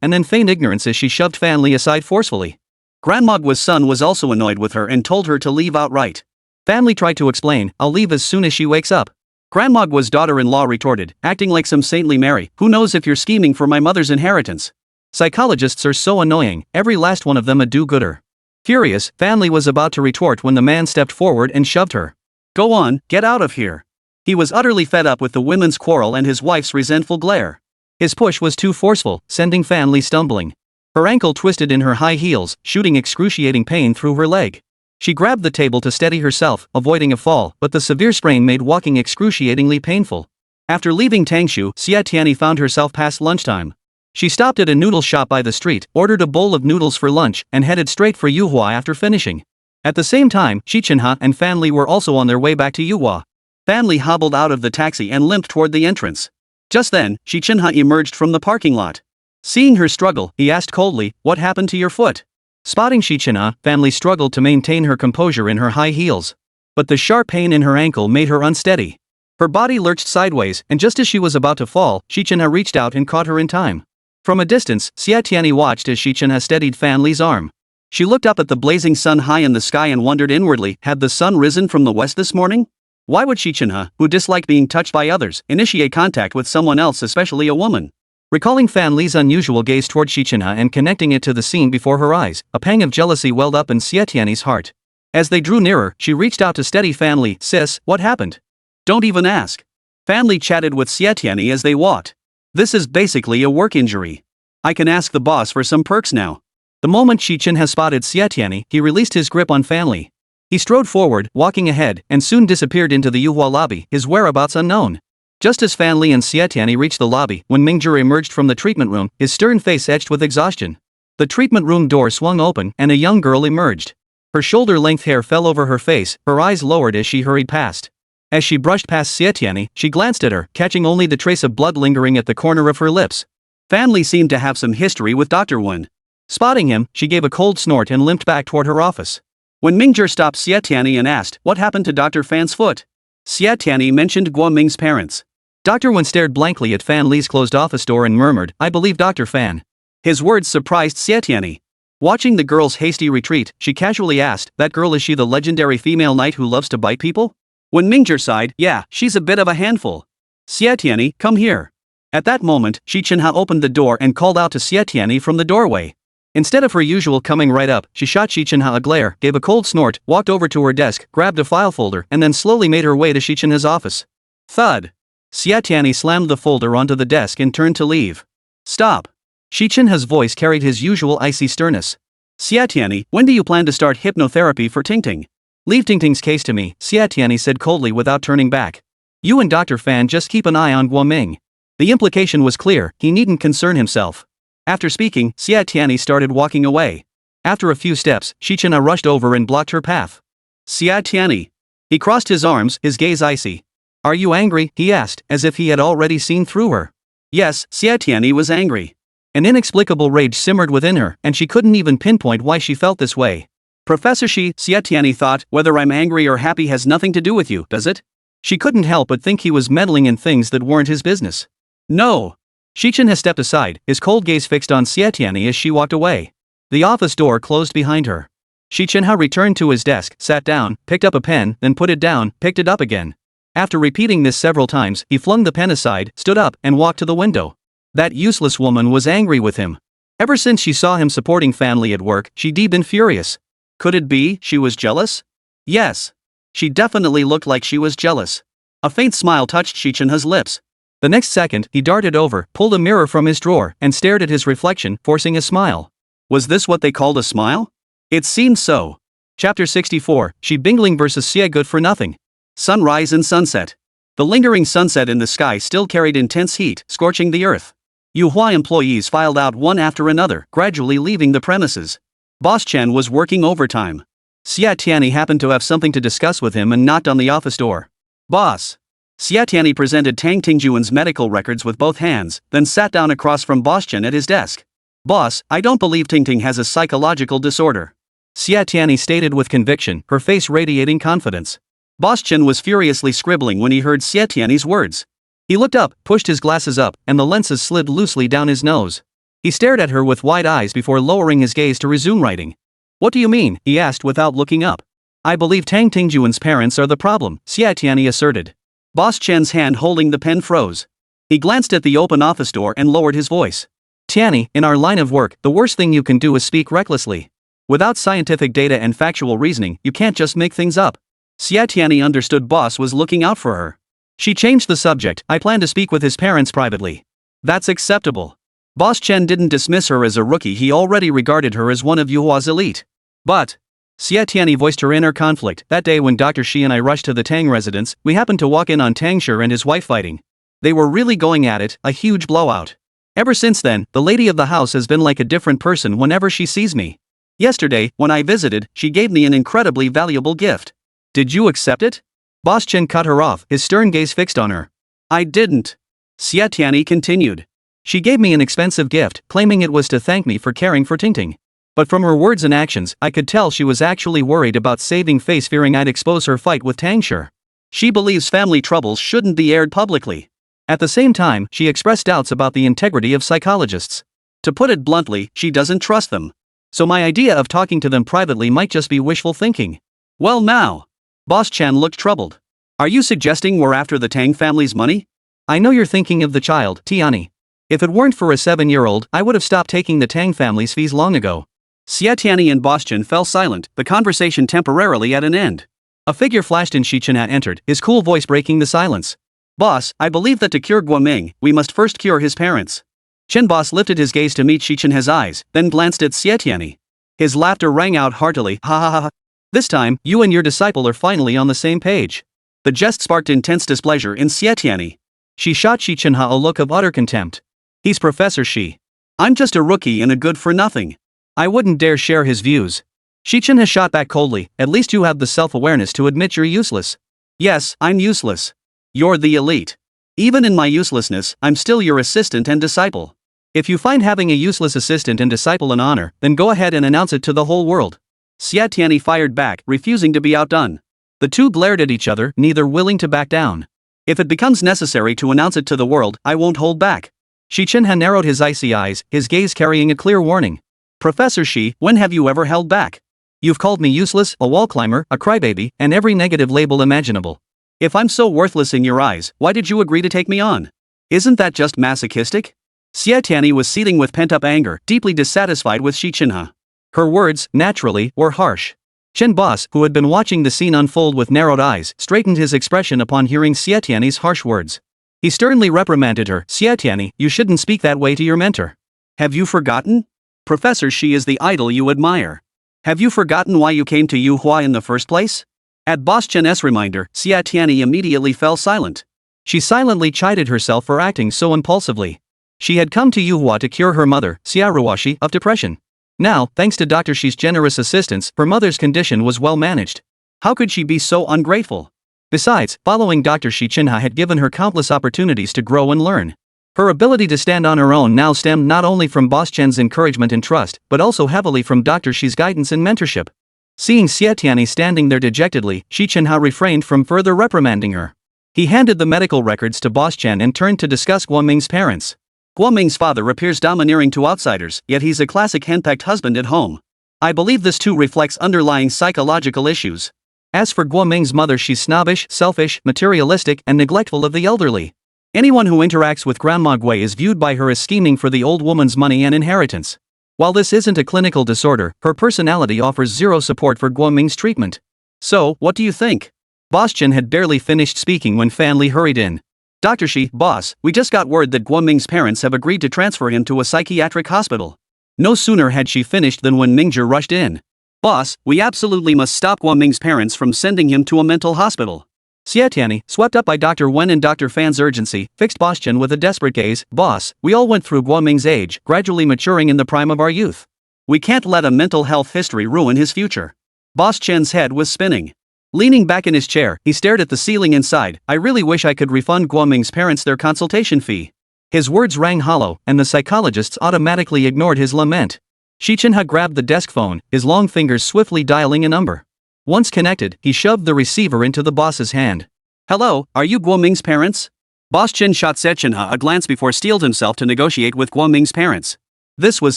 and then feigned ignorance as she shoved Fan Li aside forcefully. Grandmagua's son was also annoyed with her and told her to leave outright. Fan Li tried to explain, "I'll leave as soon as she wakes up." Grandmagua's daughter-in-law retorted, acting like some saintly Mary, "Who knows if you're scheming for my mother's inheritance?" Psychologists are so annoying, every last one of them a do-gooder. Furious, Fan Li was about to retort when the man stepped forward and shoved her. "Go on, get out of here." He was utterly fed up with the women's quarrel and his wife's resentful glare. His push was too forceful, sending Fan Li stumbling. Her ankle twisted in her high heels, shooting excruciating pain through her leg. She grabbed the table to steady herself, avoiding a fall, but the severe sprain made walking excruciatingly painful. After leaving Tangshu, Xie Tianyi found herself past lunchtime. She stopped at a noodle shop by the street, ordered a bowl of noodles for lunch, and headed straight for Yuhua after finishing. At the same time, Xi Chenhe and Fan Li were also on their way back to Yuhua. Fan Li hobbled out of the taxi and limped toward the entrance. Just then, Xi Chenhe emerged from the parking lot. Seeing her struggle, he asked coldly, "What happened to your foot?" Spotting Xi Chenhe, Fan Li struggled to maintain her composure in her high heels. But the sharp pain in her ankle made her unsteady. Her body lurched sideways, and just as she was about to fall, Xi Chenhe reached out and caught her in time. From a distance, Xie Tianyi watched as Xi Chenhe steadied Fan Li's arm. She looked up at the blazing sun high in the sky and wondered inwardly, had the sun risen from the west this morning? Why would Xi Chenhe, who disliked being touched by others, initiate contact with someone else, especially a woman? Recalling Fan Li's unusual gaze toward Xi Chenhe and connecting it to the scene before her eyes, a pang of jealousy welled up in Xie Tianyi's heart. As they drew nearer, she reached out to steady Fan Li. "Sis, what happened?" "Don't even ask." Fan Li chatted with Xie Tianyi as they walked. "This is basically a work injury. I can ask the boss for some perks now." The moment Xi Chenhe spotted Xie Tianyi, he released his grip on Fan Li. He strode forward, walking ahead, and soon disappeared into the Yuhua lobby, his whereabouts unknown. Just as Fan Li and Xie Tianyi reached the lobby, when Mingzhong emerged from the treatment room, his stern face etched with exhaustion. The treatment room door swung open, and a young girl emerged. Her shoulder-length hair fell over her face, her eyes lowered as she hurried past. As she brushed past Xie Tianyi, she glanced at her, catching only the trace of blood lingering at the corner of her lips. Fan Li seemed to have some history with Dr. Wen. Spotting him, she gave a cold snort and limped back toward her office. When Mingzhong stopped Xie Tianyi and asked, "What happened to Dr. Fan's foot?" Xie Tianyi mentioned Guo Ming's parents. Dr. Wen stared blankly at Fan Li's closed office door and murmured, "I believe Dr. Fan." His words surprised Xie Tianyi. Watching the girl's hasty retreat, she casually asked, "That girl, is she the legendary female knight who loves to bite people?" When Mingzhong sighed, "Yeah, she's a bit of a handful." "Xie Tianyi, come here." At that moment, Xi Chenhe opened the door and called out to Xie Tianyi from the doorway. Instead of her usual coming right up, she shot Xi Chenhe a glare, gave a cold snort, walked over to her desk, grabbed a file folder, and then slowly made her way to Xi Chenhe's office. Thud. Xie Tianyi slammed the folder onto the desk and turned to leave. "Stop." Xi Chenhe's voice carried his usual icy sternness. "Xie Tianyi, when do you plan to start hypnotherapy for Tingting?" "Leave Tingting's case to me," Xie Tianyi said coldly without turning back. "You and Dr. Fan just keep an eye on Guo Ming." The implication was clear, he needn't concern himself. After speaking, Xie Tianyi started walking away. After a few steps, Xi Chenhe rushed over and blocked her path. "Xie Tianyi." He crossed his arms, his gaze icy. "Are you angry?" he asked, as if he had already seen through her. Yes, Xie Tianyi was angry. An inexplicable rage simmered within her, and she couldn't even pinpoint why she felt this way. "Professor Xie," Xie Tianyi thought, "whether I'm angry or happy has nothing to do with you, does it?" She couldn't help but think he was meddling in things that weren't his business. "No." Xi Chenhe stepped aside, his cold gaze fixed on Xie Tianyi as she walked away. The office door closed behind her. Xi Chenhe returned to his desk, sat down, picked up a pen, then put it down, picked it up again. After repeating this several times, he flung the pen aside, stood up, and walked to the window. That useless woman was angry with him. Ever since she saw him supporting Fan Li at work, she'd been furious. Could it be she was jealous? Yes. She definitely looked like she was jealous. A faint smile touched Xi Chenhe's lips. The next second, he darted over, pulled a mirror from his drawer, and stared at his reflection, forcing a smile. Was this what they called a smile? It seemed so. Chapter 64, Xi Bingling vs Xie Good for Nothing. Sunrise and sunset. The lingering sunset in the sky still carried intense heat, scorching the earth. Yuhua employees filed out one after another, gradually leaving the premises. Boss Chen was working overtime. Xie Tianyi happened to have something to discuss with him and knocked on the office door. Boss. Xie Tianyi presented Tang Tingjuan's medical records with both hands, then sat down across from Boss Chen at his desk. Boss, I don't believe Ting has a psychological disorder. Xie Tianyi stated with conviction, her face radiating confidence. Boss Chen was furiously scribbling when he heard Xie Tianyi's words. He looked up, pushed his glasses up, and the lenses slid loosely down his nose. He stared at her with wide eyes before lowering his gaze to resume writing. What do you mean? He asked without looking up. I believe Tang Tingjuan's parents are the problem, Xie Tianyi asserted. Boss Chen's hand holding the pen froze. He glanced at the open office door and lowered his voice. Tianyi, in our line of work, the worst thing you can do is speak recklessly. Without scientific data and factual reasoning, you can't just make things up. Xie Tianyi understood Boss was looking out for her. She changed the subject. I plan to speak with his parents privately. That's acceptable. Boss Chen didn't dismiss her as a rookie, he already regarded her as one of Yuhua's elite. But Xie Tianyi voiced her inner conflict. That day when Dr. Xi and I rushed to the Tang residence, we happened to walk in on Tang Shi and his wife fighting. They were really going at it, a huge blowout. Ever since then, the lady of the house has been like a different person whenever she sees me. Yesterday, when I visited, she gave me an incredibly valuable gift. Did you accept it? Boss Chen cut her off, his stern gaze fixed on her. I didn't. Xie Tianyi continued. She gave me an expensive gift, claiming it was to thank me for caring for Ting. But from her words and actions, I could tell she was actually worried about saving face, fearing I'd expose her fight with Tang Shi. She believes family troubles shouldn't be aired publicly. At the same time, she expressed doubts about the integrity of psychologists. To put it bluntly, she doesn't trust them. So my idea of talking to them privately might just be wishful thinking. Well now. Boss Chen looked troubled. Are you suggesting we're after the Tang family's money? I know you're thinking of the child, Tianyi. If it weren't for a 7-year-old, I would have stopped taking the Tang family's fees long ago. Xie Tianyi and Boss Chen fell silent, the conversation temporarily at an end. A figure flashed and Xi Chenhe entered, his cool voice breaking the silence. Boss, I believe that to cure Guoming, we must first cure his parents. Chen Boss lifted his gaze to meet Xi Chenhe's eyes, then glanced at Xie Tianyi. His laughter rang out heartily, ha ha ha ha. This time, you and your disciple are finally on the same page. The jest sparked intense displeasure in Xie Tianyi. She shot Xi Chenhe a look of utter contempt. He's Professor Xi. I'm just a rookie and a good for nothing. I wouldn't dare share his views. Xi Chenhe shot back coldly, at least you have the self-awareness to admit you're useless. Yes, I'm useless. You're the elite. Even in my uselessness, I'm still your assistant and disciple. If you find having a useless assistant and disciple an honor, then go ahead and announce it to the whole world. Xie Tianyi fired back, refusing to be outdone. The two glared at each other, neither willing to back down. If it becomes necessary to announce it to the world, I won't hold back. Xi Chenhe narrowed his icy eyes, his gaze carrying a clear warning. Professor Xi, when have you ever held back? You've called me useless, a wall climber, a crybaby, and every negative label imaginable. If I'm so worthless in your eyes, why did you agree to take me on? Isn't that just masochistic? Xie Tianyi was seething with pent-up anger, deeply dissatisfied with Xi Chenhe. Her words, naturally, were harsh. Chen Boss, who had been watching the scene unfold with narrowed eyes, straightened his expression upon hearing Xie Tianyi's harsh words. He sternly reprimanded her. Xie Tianyi, you shouldn't speak that way to your mentor. Have you forgotten? Professor Xi is the idol you admire. Have you forgotten why you came to Yuhua in the first place? At Boss Chen's reminder, Xie Tianyi immediately fell silent. She silently chided herself for acting so impulsively. She had come to Yuhua to cure her mother, Xia, of depression. Now, thanks to Dr. Xi's generous assistance, her mother's condition was well managed. How could she be so ungrateful? Besides, following Dr. Xi Chenhe had given her countless opportunities to grow and learn. Her ability to stand on her own now stemmed not only from Boss Chen's encouragement and trust, but also heavily from Dr. Xi's guidance and mentorship. Seeing Xie Tianyi standing there dejectedly, Xi Chenhe refrained from further reprimanding her. He handed the medical records to Boss Chen and turned to discuss Guoming's parents. Guoming's father appears domineering to outsiders, yet he's a classic henpecked husband at home. I believe this too reflects underlying psychological issues. As for Guoming's mother, she's snobbish, selfish, materialistic, and neglectful of the elderly. Anyone who interacts with Grandma Gui is viewed by her as scheming for the old woman's money and inheritance. While this isn't a clinical disorder, her personality offers zero support for Guoming's treatment. So, what do you think? Boss Chen had barely finished speaking when Fan Li hurried in. Dr. Xi, boss, we just got word that Guoming's parents have agreed to transfer him to a psychiatric hospital. No sooner had she finished than when Mingzhong rushed in. Boss, we absolutely must stop Guoming's parents from sending him to a mental hospital. Xie Tianyi, swept up by Dr. Wen and Dr. Fan's urgency, fixed Boss Chen with a desperate gaze. Boss, we all went through Guoming's age, gradually maturing in the prime of our youth. We can't let a mental health history ruin his future. Boss Chen's head was spinning. Leaning back in his chair, he stared at the ceiling inside. I really wish I could refund Guoming's parents their consultation fee. His words rang hollow, and the psychologists automatically ignored his lament. Xi Chenhe grabbed the desk phone, his long fingers swiftly dialing a number. Once connected, he shoved the receiver into the boss's hand. Hello, are you Guoming's parents? Boss Chen shot Xie Chenhe a glance before steeled himself to negotiate with Guoming's parents. This was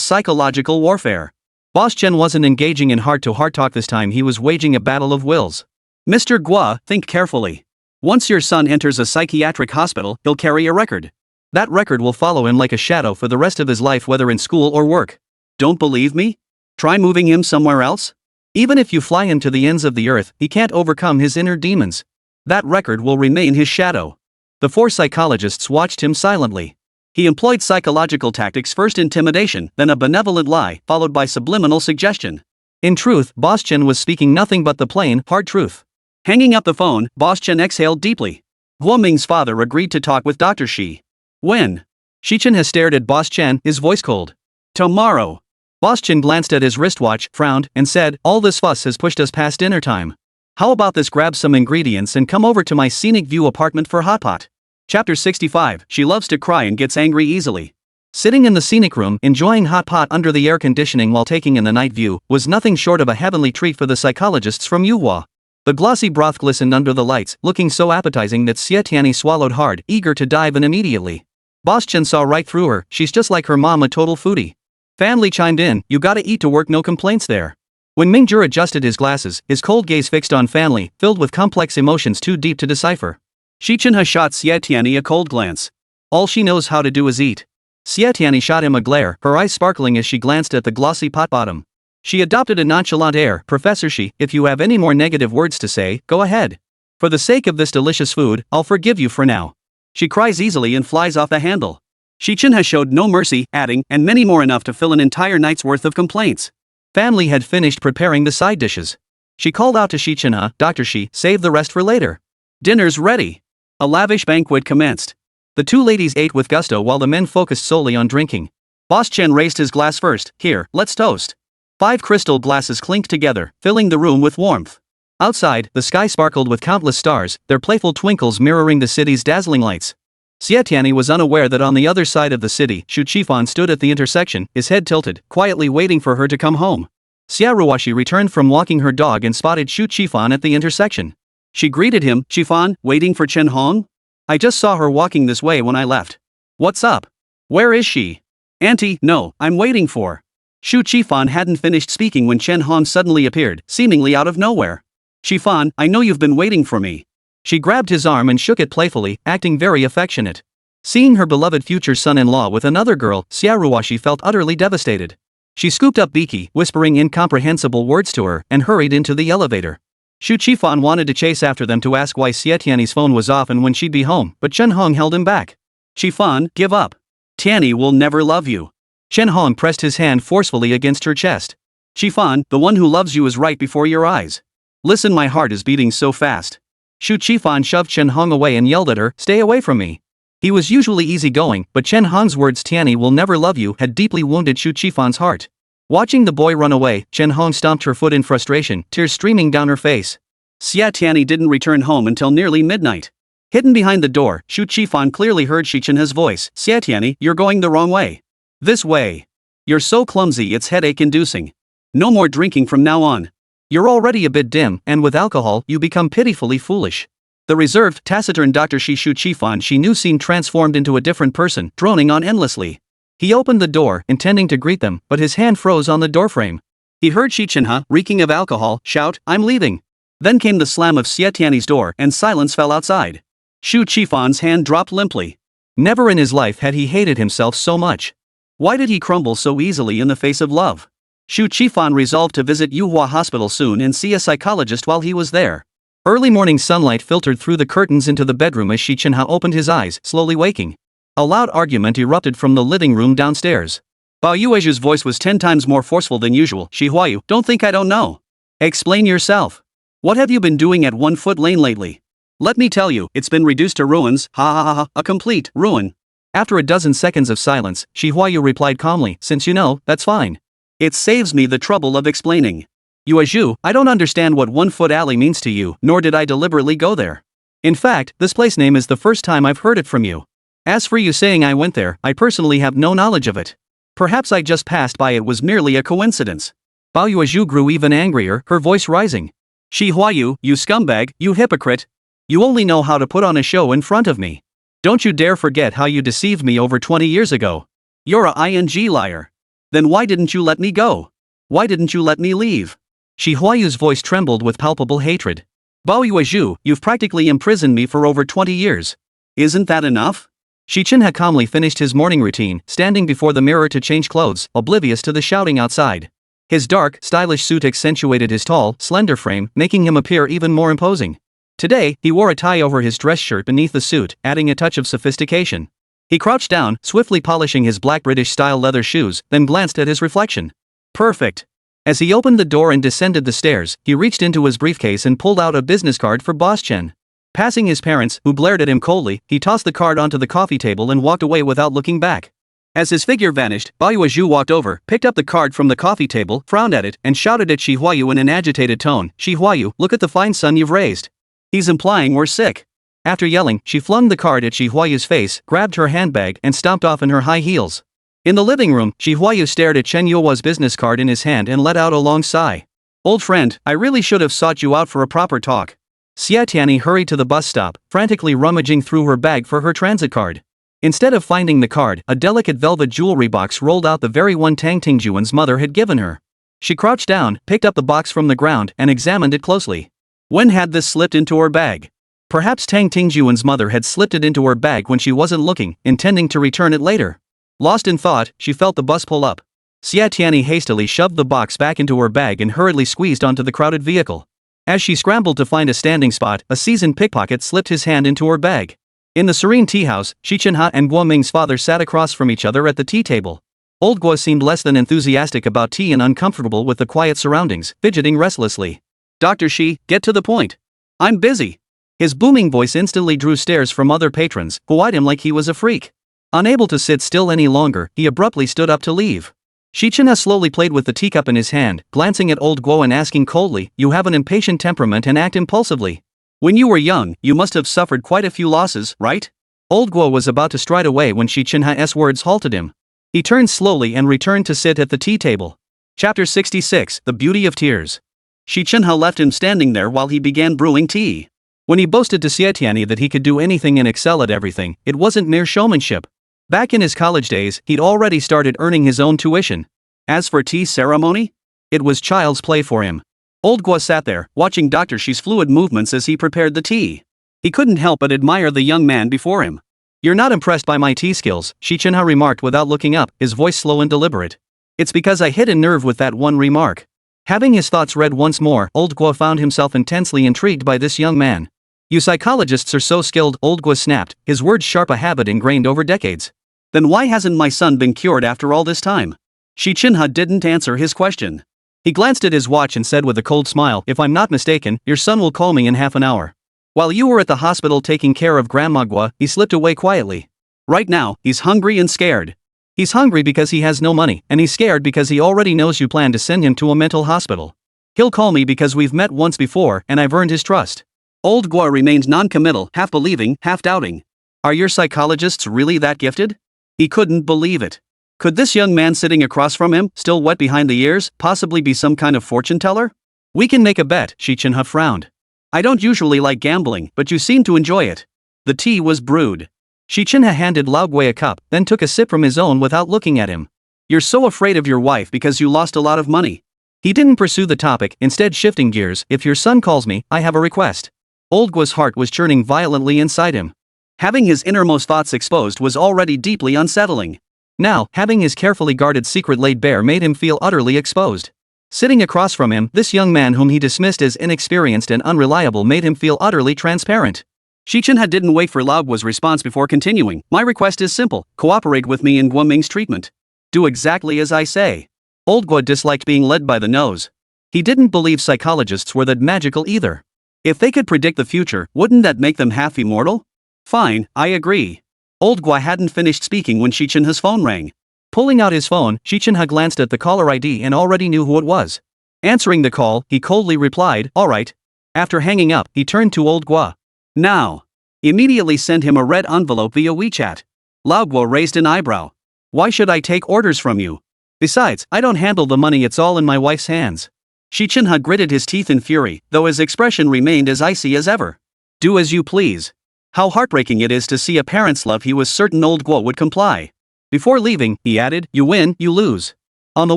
psychological warfare. Boss Chen wasn't engaging in heart-to-heart talk this time, he was waging a battle of wills. Mr. Guo, think carefully. Once your son enters a psychiatric hospital, he'll carry a record. That record will follow him like a shadow for the rest of his life, whether in school or work. Don't believe me? Try moving him somewhere else? Even if you fly him to the ends of the earth, he can't overcome his inner demons. That record will remain his shadow. The four psychologists watched him silently. He employed psychological tactics, first intimidation, then a benevolent lie, followed by subliminal suggestion. In truth, Boss Chen was speaking nothing but the plain, hard truth. Hanging up the phone, Boss Chen exhaled deeply. Guoming's father agreed to talk with Dr. Xi. When? Xi Chenhe stared at Boss Chen, his voice cold. Tomorrow. Boss Chen glanced at his wristwatch, frowned, and said, all this fuss has pushed us past dinner time. How about this, grab some ingredients and come over to my scenic view apartment for hot pot. Chapter 65, She loves to cry and gets angry easily. Sitting in the scenic room, enjoying hot pot under the air conditioning while taking in the night view, was nothing short of a heavenly treat for the psychologists from Yuhua. The glossy broth glistened under the lights, looking so appetizing that Xie Tianyi swallowed hard, eager to dive in immediately. Boss Chen saw right through her, she's just like her mom, a total foodie. Fan Li chimed in, you gotta eat to work, no complaints there. When Mingzhong adjusted his glasses, his cold gaze fixed on Fan Li, filled with complex emotions too deep to decipher. Xi Chenhe shot Xie Tianyi a cold glance. All she knows how to do is eat. Xie Tianyi shot him a glare, her eyes sparkling as she glanced at the glossy pot bottom. She adopted a nonchalant air. Professor Xi, if you have any more negative words to say, go ahead. For the sake of this delicious food, I'll forgive you for now. She cries easily and flies off the handle. Xi Chenhe showed no mercy, adding, and many more, enough to fill an entire night's worth of complaints. Fan Li had finished preparing the side dishes. She called out to Xi Chenhe, Dr. Xi, save the rest for later. Dinner's ready. A lavish banquet commenced. The two ladies ate with gusto while the men focused solely on drinking. Boss Chen raised his glass first. Here, let's toast. 5 crystal glasses clinked together, filling the room with warmth. Outside, the sky sparkled with countless stars, their playful twinkles mirroring the city's dazzling lights. Xie Tianyi was unaware that on the other side of the city, Shu Qifan stood at the intersection, his head tilted, quietly waiting for her to come home. Xia Ruoxi returned from walking her dog and spotted Shu Qifan at the intersection. She greeted him, Qifan, waiting for Chen Hong? I just saw her walking this way when I left. What's up? Where is she? Auntie, no, I'm waiting for. Shu Qifan hadn't finished speaking when Chen Hong suddenly appeared, seemingly out of nowhere. Qifan, I know you've been waiting for me. She grabbed his arm and shook it playfully, acting very affectionate. Seeing her beloved future son-in-law with another girl, Xia Ruoxi felt utterly devastated. She scooped up Biki, whispering incomprehensible words to her, and hurried into the elevator. Shu Qifan wanted to chase after them to ask why Xie Tianyi's phone was off and when she'd be home, but Chen Hong held him back. Qifan, give up. Tianyi will never love you. Chen Hong pressed his hand forcefully against her chest. Qifan, the one who loves you is right before your eyes. Listen, my heart is beating so fast. Shu Qifan shoved Chen Hong away and yelled at her, stay away from me. He was usually easygoing, but Chen Hong's words Tianyi will never love you had deeply wounded Shu Qifan's heart. Watching the boy run away, Chen Hong stomped her foot in frustration, tears streaming down her face. Xie Tianyi didn't return home until nearly midnight. Hidden behind the door, Shu Qifan clearly heard Xi Chenhe's voice. Xie Tianyi, you're going the wrong way. This way. You're so clumsy it's headache-inducing. No more drinking from now on. You're already a bit dim, and with alcohol, you become pitifully foolish. The reserved, taciturn Dr. Shu Qifan she knew seemed transformed into a different person, droning on endlessly. He opened the door, intending to greet them, but his hand froze on the doorframe. He heard Xi Chenhe, reeking of alcohol, shout, I'm leaving. Then came the slam of Xie Tianyi's door, and silence fell outside. Shu Qifan's hand dropped limply. Never in his life had he hated himself so much. Why did he crumble so easily in the face of love? Shu Qifan resolved to visit Yuhua Hospital soon and see a psychologist while he was there. Early morning sunlight filtered through the curtains into the bedroom as Xi Chenhe opened his eyes, slowly waking. A loud argument erupted from the living room downstairs. Bao Yuezhu's voice was 10 times more forceful than usual. Huayu, don't think I don't know. Explain yourself. What have you been doing at 1 Foot Lane lately? Let me tell you, it's been reduced to ruins, ha ha ha ha, a complete ruin. After a dozen seconds of silence, Huayu replied calmly, since you know, that's fine. It saves me the trouble of explaining. Yuezhu, I don't understand what 1 Foot Alley means to you, nor did I deliberately go there. In fact, this place name is the first time I've heard it from you. As for you saying I went there, I personally have no knowledge of it. Perhaps I just passed by, it was merely a coincidence. Bao Yuezhu grew even angrier, her voice rising. Huayu, you scumbag, you hypocrite. You only know how to put on a show in front of me. Don't you dare forget how you deceived me over 20 years ago. You're a ing liar. Then why didn't you let me go? Why didn't you let me leave? Huayu's voice trembled with palpable hatred. Bao Yuezhu, you've practically imprisoned me for over 20 years. Isn't that enough? Xi Chenhe calmly finished his morning routine, standing before the mirror to change clothes, oblivious to the shouting outside. His dark, stylish suit accentuated his tall, slender frame, making him appear even more imposing. Today, he wore a tie over his dress shirt beneath the suit, adding a touch of sophistication. He crouched down, swiftly polishing his black British-style leather shoes, then glanced at his reflection. Perfect. As he opened the door and descended the stairs, he reached into his briefcase and pulled out a business card for Boss Chen. Passing his parents, who glared at him coldly, he tossed the card onto the coffee table and walked away without looking back. As his figure vanished, Bao Yuezhu walked over, picked up the card from the coffee table, frowned at it, and shouted at Huayu in an agitated tone, Huayu, look at the fine son you've raised. He's implying we're sick. After yelling, she flung the card at Huayu's face, grabbed her handbag, and stomped off in her high heels. In the living room, Huayu stared at Chen Yuhua's business card in his hand and let out a long sigh. Old friend, I really should have sought you out for a proper talk. Xie Tianyi hurried to the bus stop, frantically rummaging through her bag for her transit card. Instead of finding the card, a delicate velvet jewelry box rolled out, the very one Tang Tingjuan's mother had given her. She crouched down, picked up the box from the ground, and examined it closely. When had this slipped into her bag? Perhaps Tang Tingjuan's mother had slipped it into her bag when she wasn't looking, intending to return it later. Lost in thought, she felt the bus pull up. Xie Tianyi hastily shoved the box back into her bag and hurriedly squeezed onto the crowded vehicle. As she scrambled to find a standing spot, a seasoned pickpocket slipped his hand into her bag. In the serene tea house, Xi Chenhe and Guo Ming's father sat across from each other at the tea table. Old Guo seemed less than enthusiastic about tea and uncomfortable with the quiet surroundings, fidgeting restlessly. Dr. Xi, get to the point. I'm busy. His booming voice instantly drew stares from other patrons, who eyed him like he was a freak. Unable to sit still any longer, he abruptly stood up to leave. Xi Chenhe slowly played with the teacup in his hand, glancing at old Guo and asking coldly, you have an impatient temperament and act impulsively. When you were young, you must have suffered quite a few losses, right? Old Guo was about to stride away when Xi Chenhe's words halted him. He turned slowly and returned to sit at the tea table. Chapter 66, The Beauty of Tears. Xi Chenhe left him standing there while he began brewing tea. When he boasted to Xie Tianyi that he could do anything and excel at everything, it wasn't mere showmanship. Back in his college days, he'd already started earning his own tuition. As for tea ceremony, it was child's play for him. Old Guo sat there, watching Dr. Xi's fluid movements as he prepared the tea. He couldn't help but admire the young man before him. You're not impressed by my tea skills, Xi Chenhe remarked without looking up, his voice slow and deliberate. It's because I hit a nerve with that one remark. Having his thoughts read once more, Old Guo found himself intensely intrigued by this young man. You psychologists are so skilled, Old Guo snapped, his words sharp, a habit ingrained over decades. Then why hasn't my son been cured after all this time? Xi Chenhe didn't answer his question. He glanced at his watch and said with a cold smile, if I'm not mistaken, your son will call me in half an hour. While you were at the hospital taking care of Grandma Guo, he slipped away quietly. Right now, he's hungry and scared. He's hungry because he has no money, and he's scared because he already knows you plan to send him to a mental hospital. He'll call me because we've met once before and I've earned his trust. Old Guo remained non-committal, half believing, half doubting. Are your psychologists really that gifted? He couldn't believe it. Could this young man sitting across from him, still wet behind the ears, possibly be some kind of fortune teller? We can make a bet, Xi Chenhe frowned. I don't usually like gambling, but you seem to enjoy it. The tea was brewed. Xi Chenhe handed Lao Gui a cup, then took a sip from his own without looking at him. You're so afraid of your wife because you lost a lot of money. He didn't pursue the topic, instead shifting gears. If your son calls me, I have a request. Old Guo's heart was churning violently inside him. Having his innermost thoughts exposed was already deeply unsettling. Now, having his carefully guarded secret laid bare made him feel utterly exposed. Sitting across from him, this young man whom he dismissed as inexperienced and unreliable made him feel utterly transparent. Xi Chenhe didn't wait for Lao Guo's response before continuing. My request is simple, cooperate with me in Guo Ming's treatment. Do exactly as I say. Old Gua disliked being led by the nose. He didn't believe psychologists were that magical either. If they could predict the future, wouldn't that make them half immortal? Fine, I agree. Old Gua hadn't finished speaking when Xi Chenhe's phone rang. Pulling out his phone, Xi Chenhe glanced at the caller ID and already knew who it was. Answering the call, he coldly replied, "Alright." After hanging up, he turned to Old Gua. "Now." Immediately send him a red envelope via WeChat. Lao Gua raised an eyebrow. "Why should I take orders from you? Besides, I don't handle the money, it's all in my wife's hands." Xi Chenhe gritted his teeth in fury, though his expression remained as icy as ever. "Do as you please." How heartbreaking it is to see a parent's love. He was certain Old Gua would comply. Before leaving, he added, "You win, you lose." On the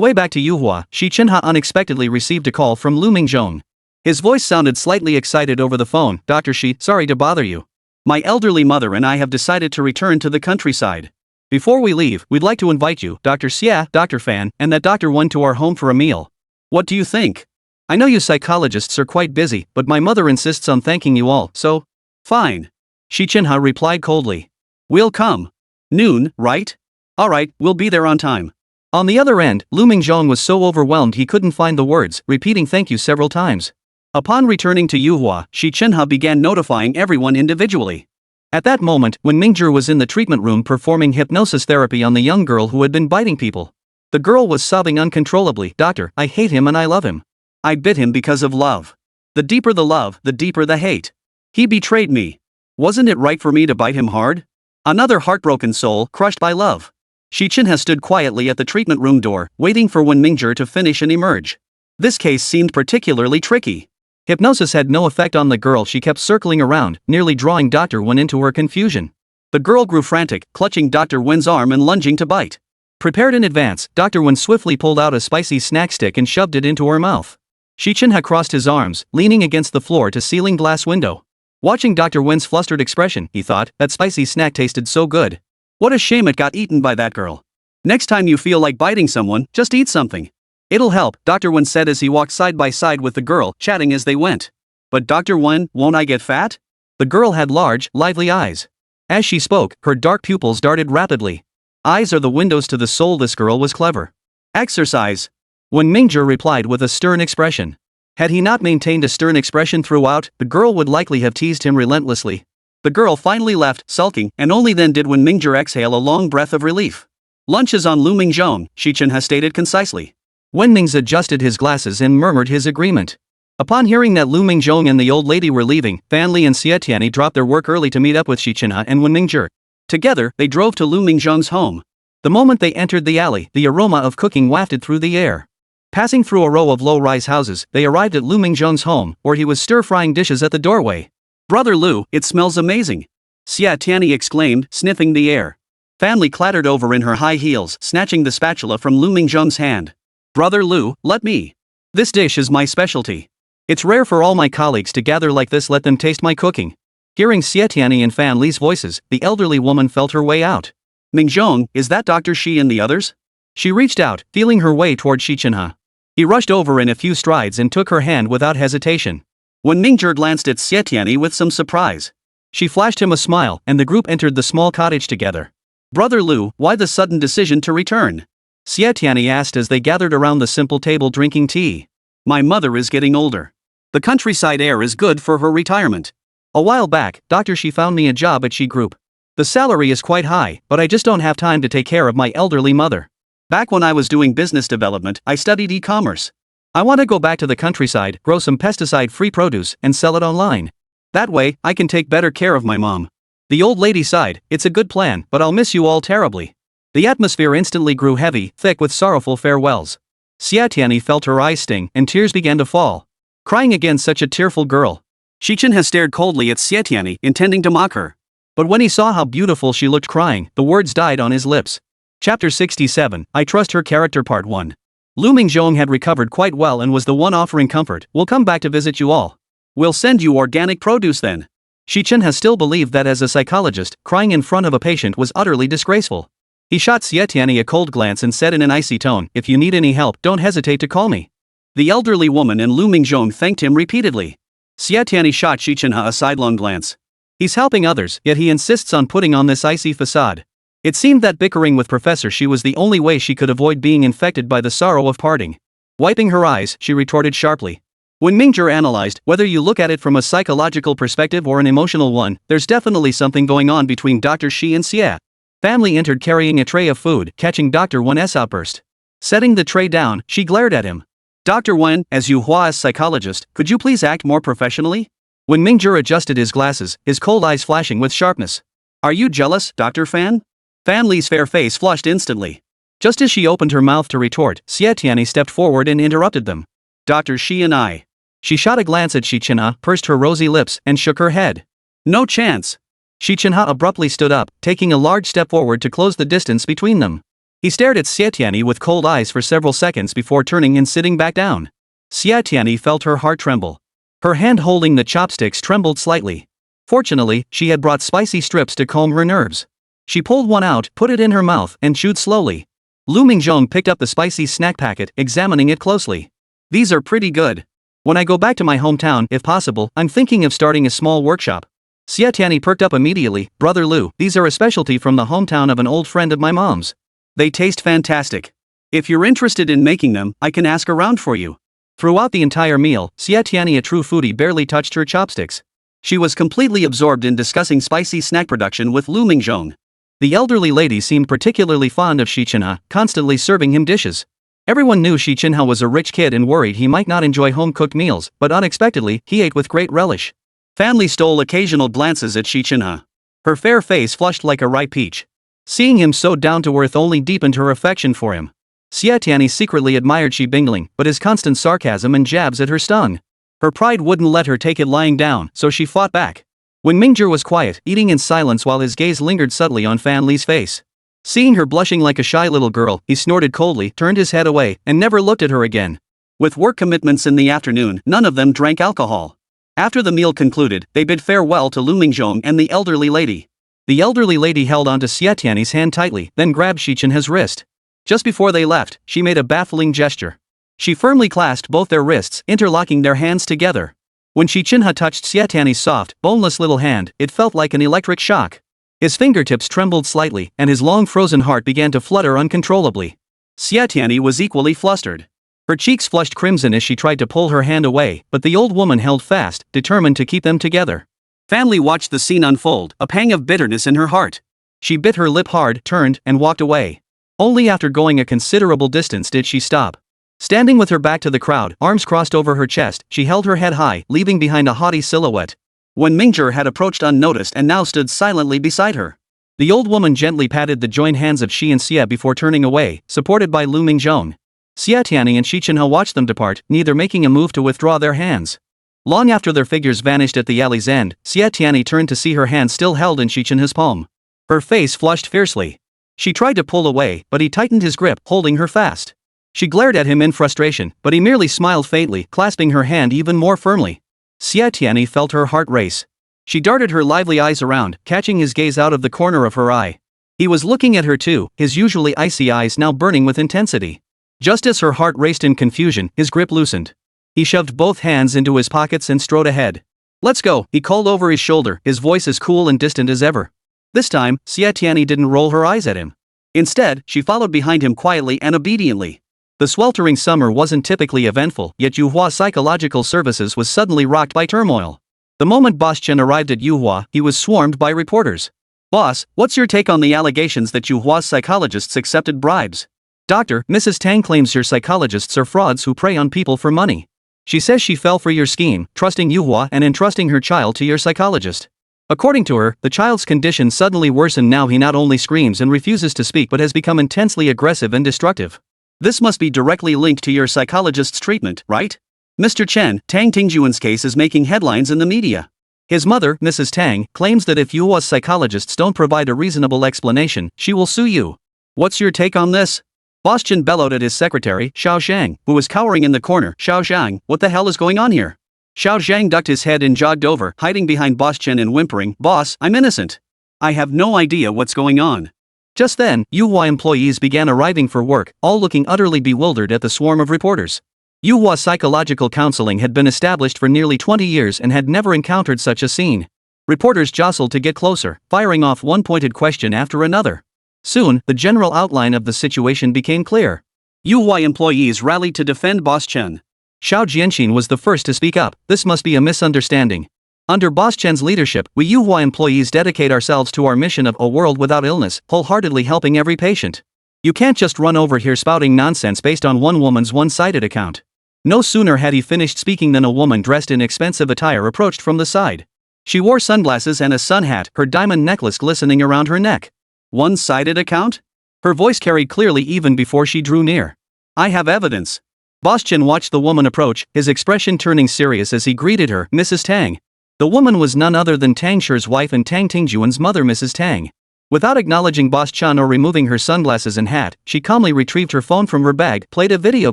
way back to Yuhua, Xi Chenhe unexpectedly received a call from Liu Mingzhong. His voice sounded slightly excited over the phone. "Dr. Xi, sorry to bother you. My elderly mother and I have decided to return to the countryside. Before we leave, we'd like to invite you, Dr. Xie, Dr. Fan, and that Dr. Wen to our home for a meal. What do you think? I know you psychologists are quite busy, but my mother insists on thanking you all, so..." "Fine." Xi Chenhe replied coldly. "We'll come. Noon, right? Alright, we'll be there on time." On the other end, Liu Mingzhong was so overwhelmed he couldn't find the words, repeating thank you several times. Upon returning to Yuhua, Xi Chenhe began notifying everyone individually. At that moment, when Mingzhi was in the treatment room performing hypnosis therapy on the young girl who had been biting people. The girl was sobbing uncontrollably, "Doctor, I hate him and I love him. I bit him because of love. The deeper the love, the deeper the hate. He betrayed me. Wasn't it right for me to bite him hard?" Another heartbroken soul, crushed by love. Xi Chenhe stood quietly at the treatment room door, waiting for Wen Mingzhi to finish and emerge. This case seemed particularly tricky. Hypnosis had no effect on the girl. She kept circling around, nearly drawing Dr. Wen into her confusion. The girl grew frantic, clutching Dr. Wen's arm and lunging to bite. Prepared in advance, Dr. Wen swiftly pulled out a spicy snack stick and shoved it into her mouth. Xi Chenhe crossed his arms, leaning against the floor-to-ceiling glass window. Watching Dr. Wen's flustered expression, he thought, that spicy snack tasted so good. What a shame it got eaten by that girl. Next time you feel like biting someone, just eat something. It'll help, Dr. Wen said as he walked side by side with the girl, chatting as they went. "But Dr. Wen, won't I get fat?" The girl had large, lively eyes. As she spoke, her dark pupils darted rapidly. Eyes are the windows to the soul. This girl was clever. "Exercise." Wen Mingzhi replied with a stern expression. Had he not maintained a stern expression throughout, the girl would likely have teased him relentlessly. The girl finally left, sulking, and only then did Wen Mingzhi exhale a long breath of relief. "Lunch is on Liu Mingzhong," Xi Chenhe stated concisely. Wen Mingzhi adjusted his glasses and murmured his agreement. Upon hearing that Liu Mingzhong and the old lady were leaving, Fan Li and Xie Tianyi dropped their work early to meet up with Xi Chenhe and Wen Mingzhi. Together, they drove to Liu Mingzhong's home. The moment they entered the alley, the aroma of cooking wafted through the air. Passing through a row of low-rise houses, they arrived at Liu Mingzhong's home, where he was stir-frying dishes at the doorway. "Brother Liu, it smells amazing," Xie Tianyi exclaimed, sniffing the air. Fan Li clattered over in her high heels, snatching the spatula from Liu Mingzhong's hand. "Brother Liu, let me. This dish is my specialty. It's rare for all my colleagues to gather like this. Let them taste my cooking." Hearing Xie Tianyi and Fan Li's voices, the elderly woman felt her way out. "Mingzhong, is that Dr. Xi and the others?" She reached out, feeling her way toward Xi Chenhe. He rushed over in a few strides and took her hand without hesitation. Wen Mingzhi glanced at Xie Tianyi with some surprise. She flashed him a smile, and the group entered the small cottage together. "Brother Liu, why the sudden decision to return?" Xie Tianyi asked as they gathered around the simple table drinking tea. "My mother is getting older. The countryside air is good for her retirement. A while back, Dr. Xi found me a job at Xi Group. The salary is quite high, but I just don't have time to take care of my elderly mother. Back when I was doing business development, I studied e-commerce. I want to go back to the countryside, grow some pesticide-free produce, and sell it online. That way, I can take better care of my mom." The old lady sighed. "It's a good plan, but I'll miss you all terribly." The atmosphere instantly grew heavy, thick with sorrowful farewells. Xie Tianyi felt her eyes sting, and tears began to fall. Crying again, such a tearful girl. Xi Chenhe stared coldly at Xie Tianyi, intending to mock her. But when he saw how beautiful she looked crying, the words died on his lips. Chapter 67, I Trust Her Character Part 1. Liu Mingzhong had recovered quite well and was the one offering comfort. "We'll come back to visit you all. We'll send you organic produce then." Xi Chenhe still believed that as a psychologist, crying in front of a patient was utterly disgraceful. He shot Xie Tianyi a cold glance and said in an icy tone, "If you need any help, don't hesitate to call me." The elderly woman and Liu Mingzhong thanked him repeatedly. Xie Tianyi shot Xi Chenhe a sidelong glance. He's helping others, yet he insists on putting on this icy facade. It seemed that bickering with Professor Xi was the only way she could avoid being infected by the sorrow of parting. Wiping her eyes, she retorted sharply. When Mingzhong analyzed, whether you look at it from a psychological perspective or an emotional one, there's definitely something going on between Dr. Xi and Xie. Family entered carrying a tray of food, catching Dr. Wen's outburst. Setting the tray down, she glared at him. Dr. Wen, as Yuhua's psychologist, could you please act more professionally? When Mingzhong adjusted his glasses, his cold eyes flashing with sharpness. Are you jealous, Dr. Fan? Fanli's fair face flushed instantly. Just as she opened her mouth to retort, Xie Tianyi stepped forward and interrupted them. Dr. Xi and I. She shot a glance at Xi Chenhe, pursed her rosy lips, and shook her head. No chance. Xi Chenhe abruptly stood up, taking a large step forward to close the distance between them. He stared at Xie Tianyi with cold eyes for several seconds before turning and sitting back down. Xie Tianyi felt her heart tremble. Her hand holding the chopsticks trembled slightly. Fortunately, she had brought spicy strips to calm her nerves. She pulled one out, put it in her mouth, and chewed slowly. Liu Mingzhong picked up the spicy snack packet, examining it closely. These are pretty good. When I go back to my hometown, if possible, I'm thinking of starting a small workshop. Xie Tianyi perked up immediately. Brother Liu, these are a specialty from the hometown of an old friend of my mom's. They taste fantastic. If you're interested in making them, I can ask around for you. Throughout the entire meal, Xie Tianyi, a true foodie, barely touched her chopsticks. She was completely absorbed in discussing spicy snack production with Liu Mingzhong. The elderly lady seemed particularly fond of Xi Chenhe, constantly serving him dishes. Everyone knew Xi Chenhe was a rich kid and worried he might not enjoy home-cooked meals, but unexpectedly, he ate with great relish. Fanli stole occasional glances at Xi Chenhe. Her fair face flushed like a ripe peach. Seeing him so down-to-earth only deepened her affection for him. Xie Tianyi secretly admired Xi Bingling, but his constant sarcasm and jabs at her stung. Her pride wouldn't let her take it lying down, so she fought back. When Mingzhong was quiet, eating in silence while his gaze lingered subtly on Fan Li's face. Seeing her blushing like a shy little girl, he snorted coldly, turned his head away, and never looked at her again. With work commitments in the afternoon, none of them drank alcohol. After the meal concluded, they bid farewell to Liu Mingzhong and the elderly lady. The elderly lady held onto Xie Tianyi's hand tightly, then grabbed Xi Chenhe's wrist. Just before they left, she made a baffling gesture. She firmly clasped both their wrists, interlocking their hands together. When Xi Chenhe touched Xie Tianyi's soft, boneless little hand, it felt like an electric shock. His fingertips trembled slightly, and his long frozen heart began to flutter uncontrollably. Xie Tianyi was equally flustered. Her cheeks flushed crimson as she tried to pull her hand away, but the old woman held fast, determined to keep them together. Fanli watched the scene unfold, a pang of bitterness in her heart. She bit her lip hard, turned, and walked away. Only after going a considerable distance did she stop. Standing with her back to the crowd, arms crossed over her chest, she held her head high, leaving behind a haughty silhouette. When Mingzhong had approached unnoticed and now stood silently beside her. The old woman gently patted the joined hands of Xi and Xie before turning away, supported by Liu Mingzhong. Xie Tianyi and Xi Chenhe watched them depart, neither making a move to withdraw their hands. Long after their figures vanished at the alley's end, Xie Tianyi turned to see her hand still held in Xi Chenhe's palm. Her face flushed fiercely. She tried to pull away, but he tightened his grip, holding her fast. She glared at him in frustration, but he merely smiled faintly, clasping her hand even more firmly. Xie Tianyi felt her heart race. She darted her lively eyes around, catching his gaze out of the corner of her eye. He was looking at her too, his usually icy eyes now burning with intensity. Just as her heart raced in confusion, his grip loosened. He shoved both hands into his pockets and strode ahead. Let's go, he called over his shoulder, his voice as cool and distant as ever. This time, Xie Tianyi didn't roll her eyes at him. Instead, she followed behind him quietly and obediently. The sweltering summer wasn't typically eventful, yet Yuhua Psychological Services was suddenly rocked by turmoil. The moment Boss Chen arrived at Yuhua, he was swarmed by reporters. Boss, what's your take on the allegations that Yuhua's psychologists accepted bribes? Doctor, Mrs. Tang claims your psychologists are frauds who prey on people for money. She says she fell for your scheme, trusting Yuhua and entrusting her child to your psychologist. According to her, the child's condition suddenly worsened. Now he not only screams and refuses to speak but has become intensely aggressive and destructive. This must be directly linked to your psychologist's treatment, right? Mr. Chen, Tang Tingjuan's case is making headlines in the media. His mother, Mrs. Tang, claims that if Yuhua's psychologists don't provide a reasonable explanation, she will sue you. What's your take on this? Boss Chen bellowed at his secretary, Xiao Zhang, who was cowering in the corner. Xiao Zhang, what the hell is going on here? Xiao Zhang ducked his head and jogged over, hiding behind Boss Chen and whimpering, Boss, I'm innocent. I have no idea what's going on. Just then, Yuhua employees began arriving for work, all looking utterly bewildered at the swarm of reporters. Yuhua Psychological Counseling had been established for nearly 20 years and had never encountered such a scene. Reporters jostled to get closer, firing off one pointed question after another. Soon, the general outline of the situation became clear. Yuhua employees rallied to defend Boss Chen. Xiao Jianxin was the first to speak up. This must be a misunderstanding. Under Boss Chen's leadership, we Yuhua employees dedicate ourselves to our mission of a world without illness, wholeheartedly helping every patient. You can't just run over here spouting nonsense based on one woman's one-sided account. No sooner had he finished speaking than a woman dressed in expensive attire approached from the side. She wore sunglasses and a sun hat, her diamond necklace glistening around her neck. One-sided account? Her voice carried clearly even before she drew near. I have evidence. Boss Chen watched the woman approach, his expression turning serious as he greeted her, Mrs. Tang. The woman was none other than Tang Shi's wife and Tang Tingjuan's mother, Mrs. Tang. Without acknowledging Boss Chen or removing her sunglasses and hat, she calmly retrieved her phone from her bag, played a video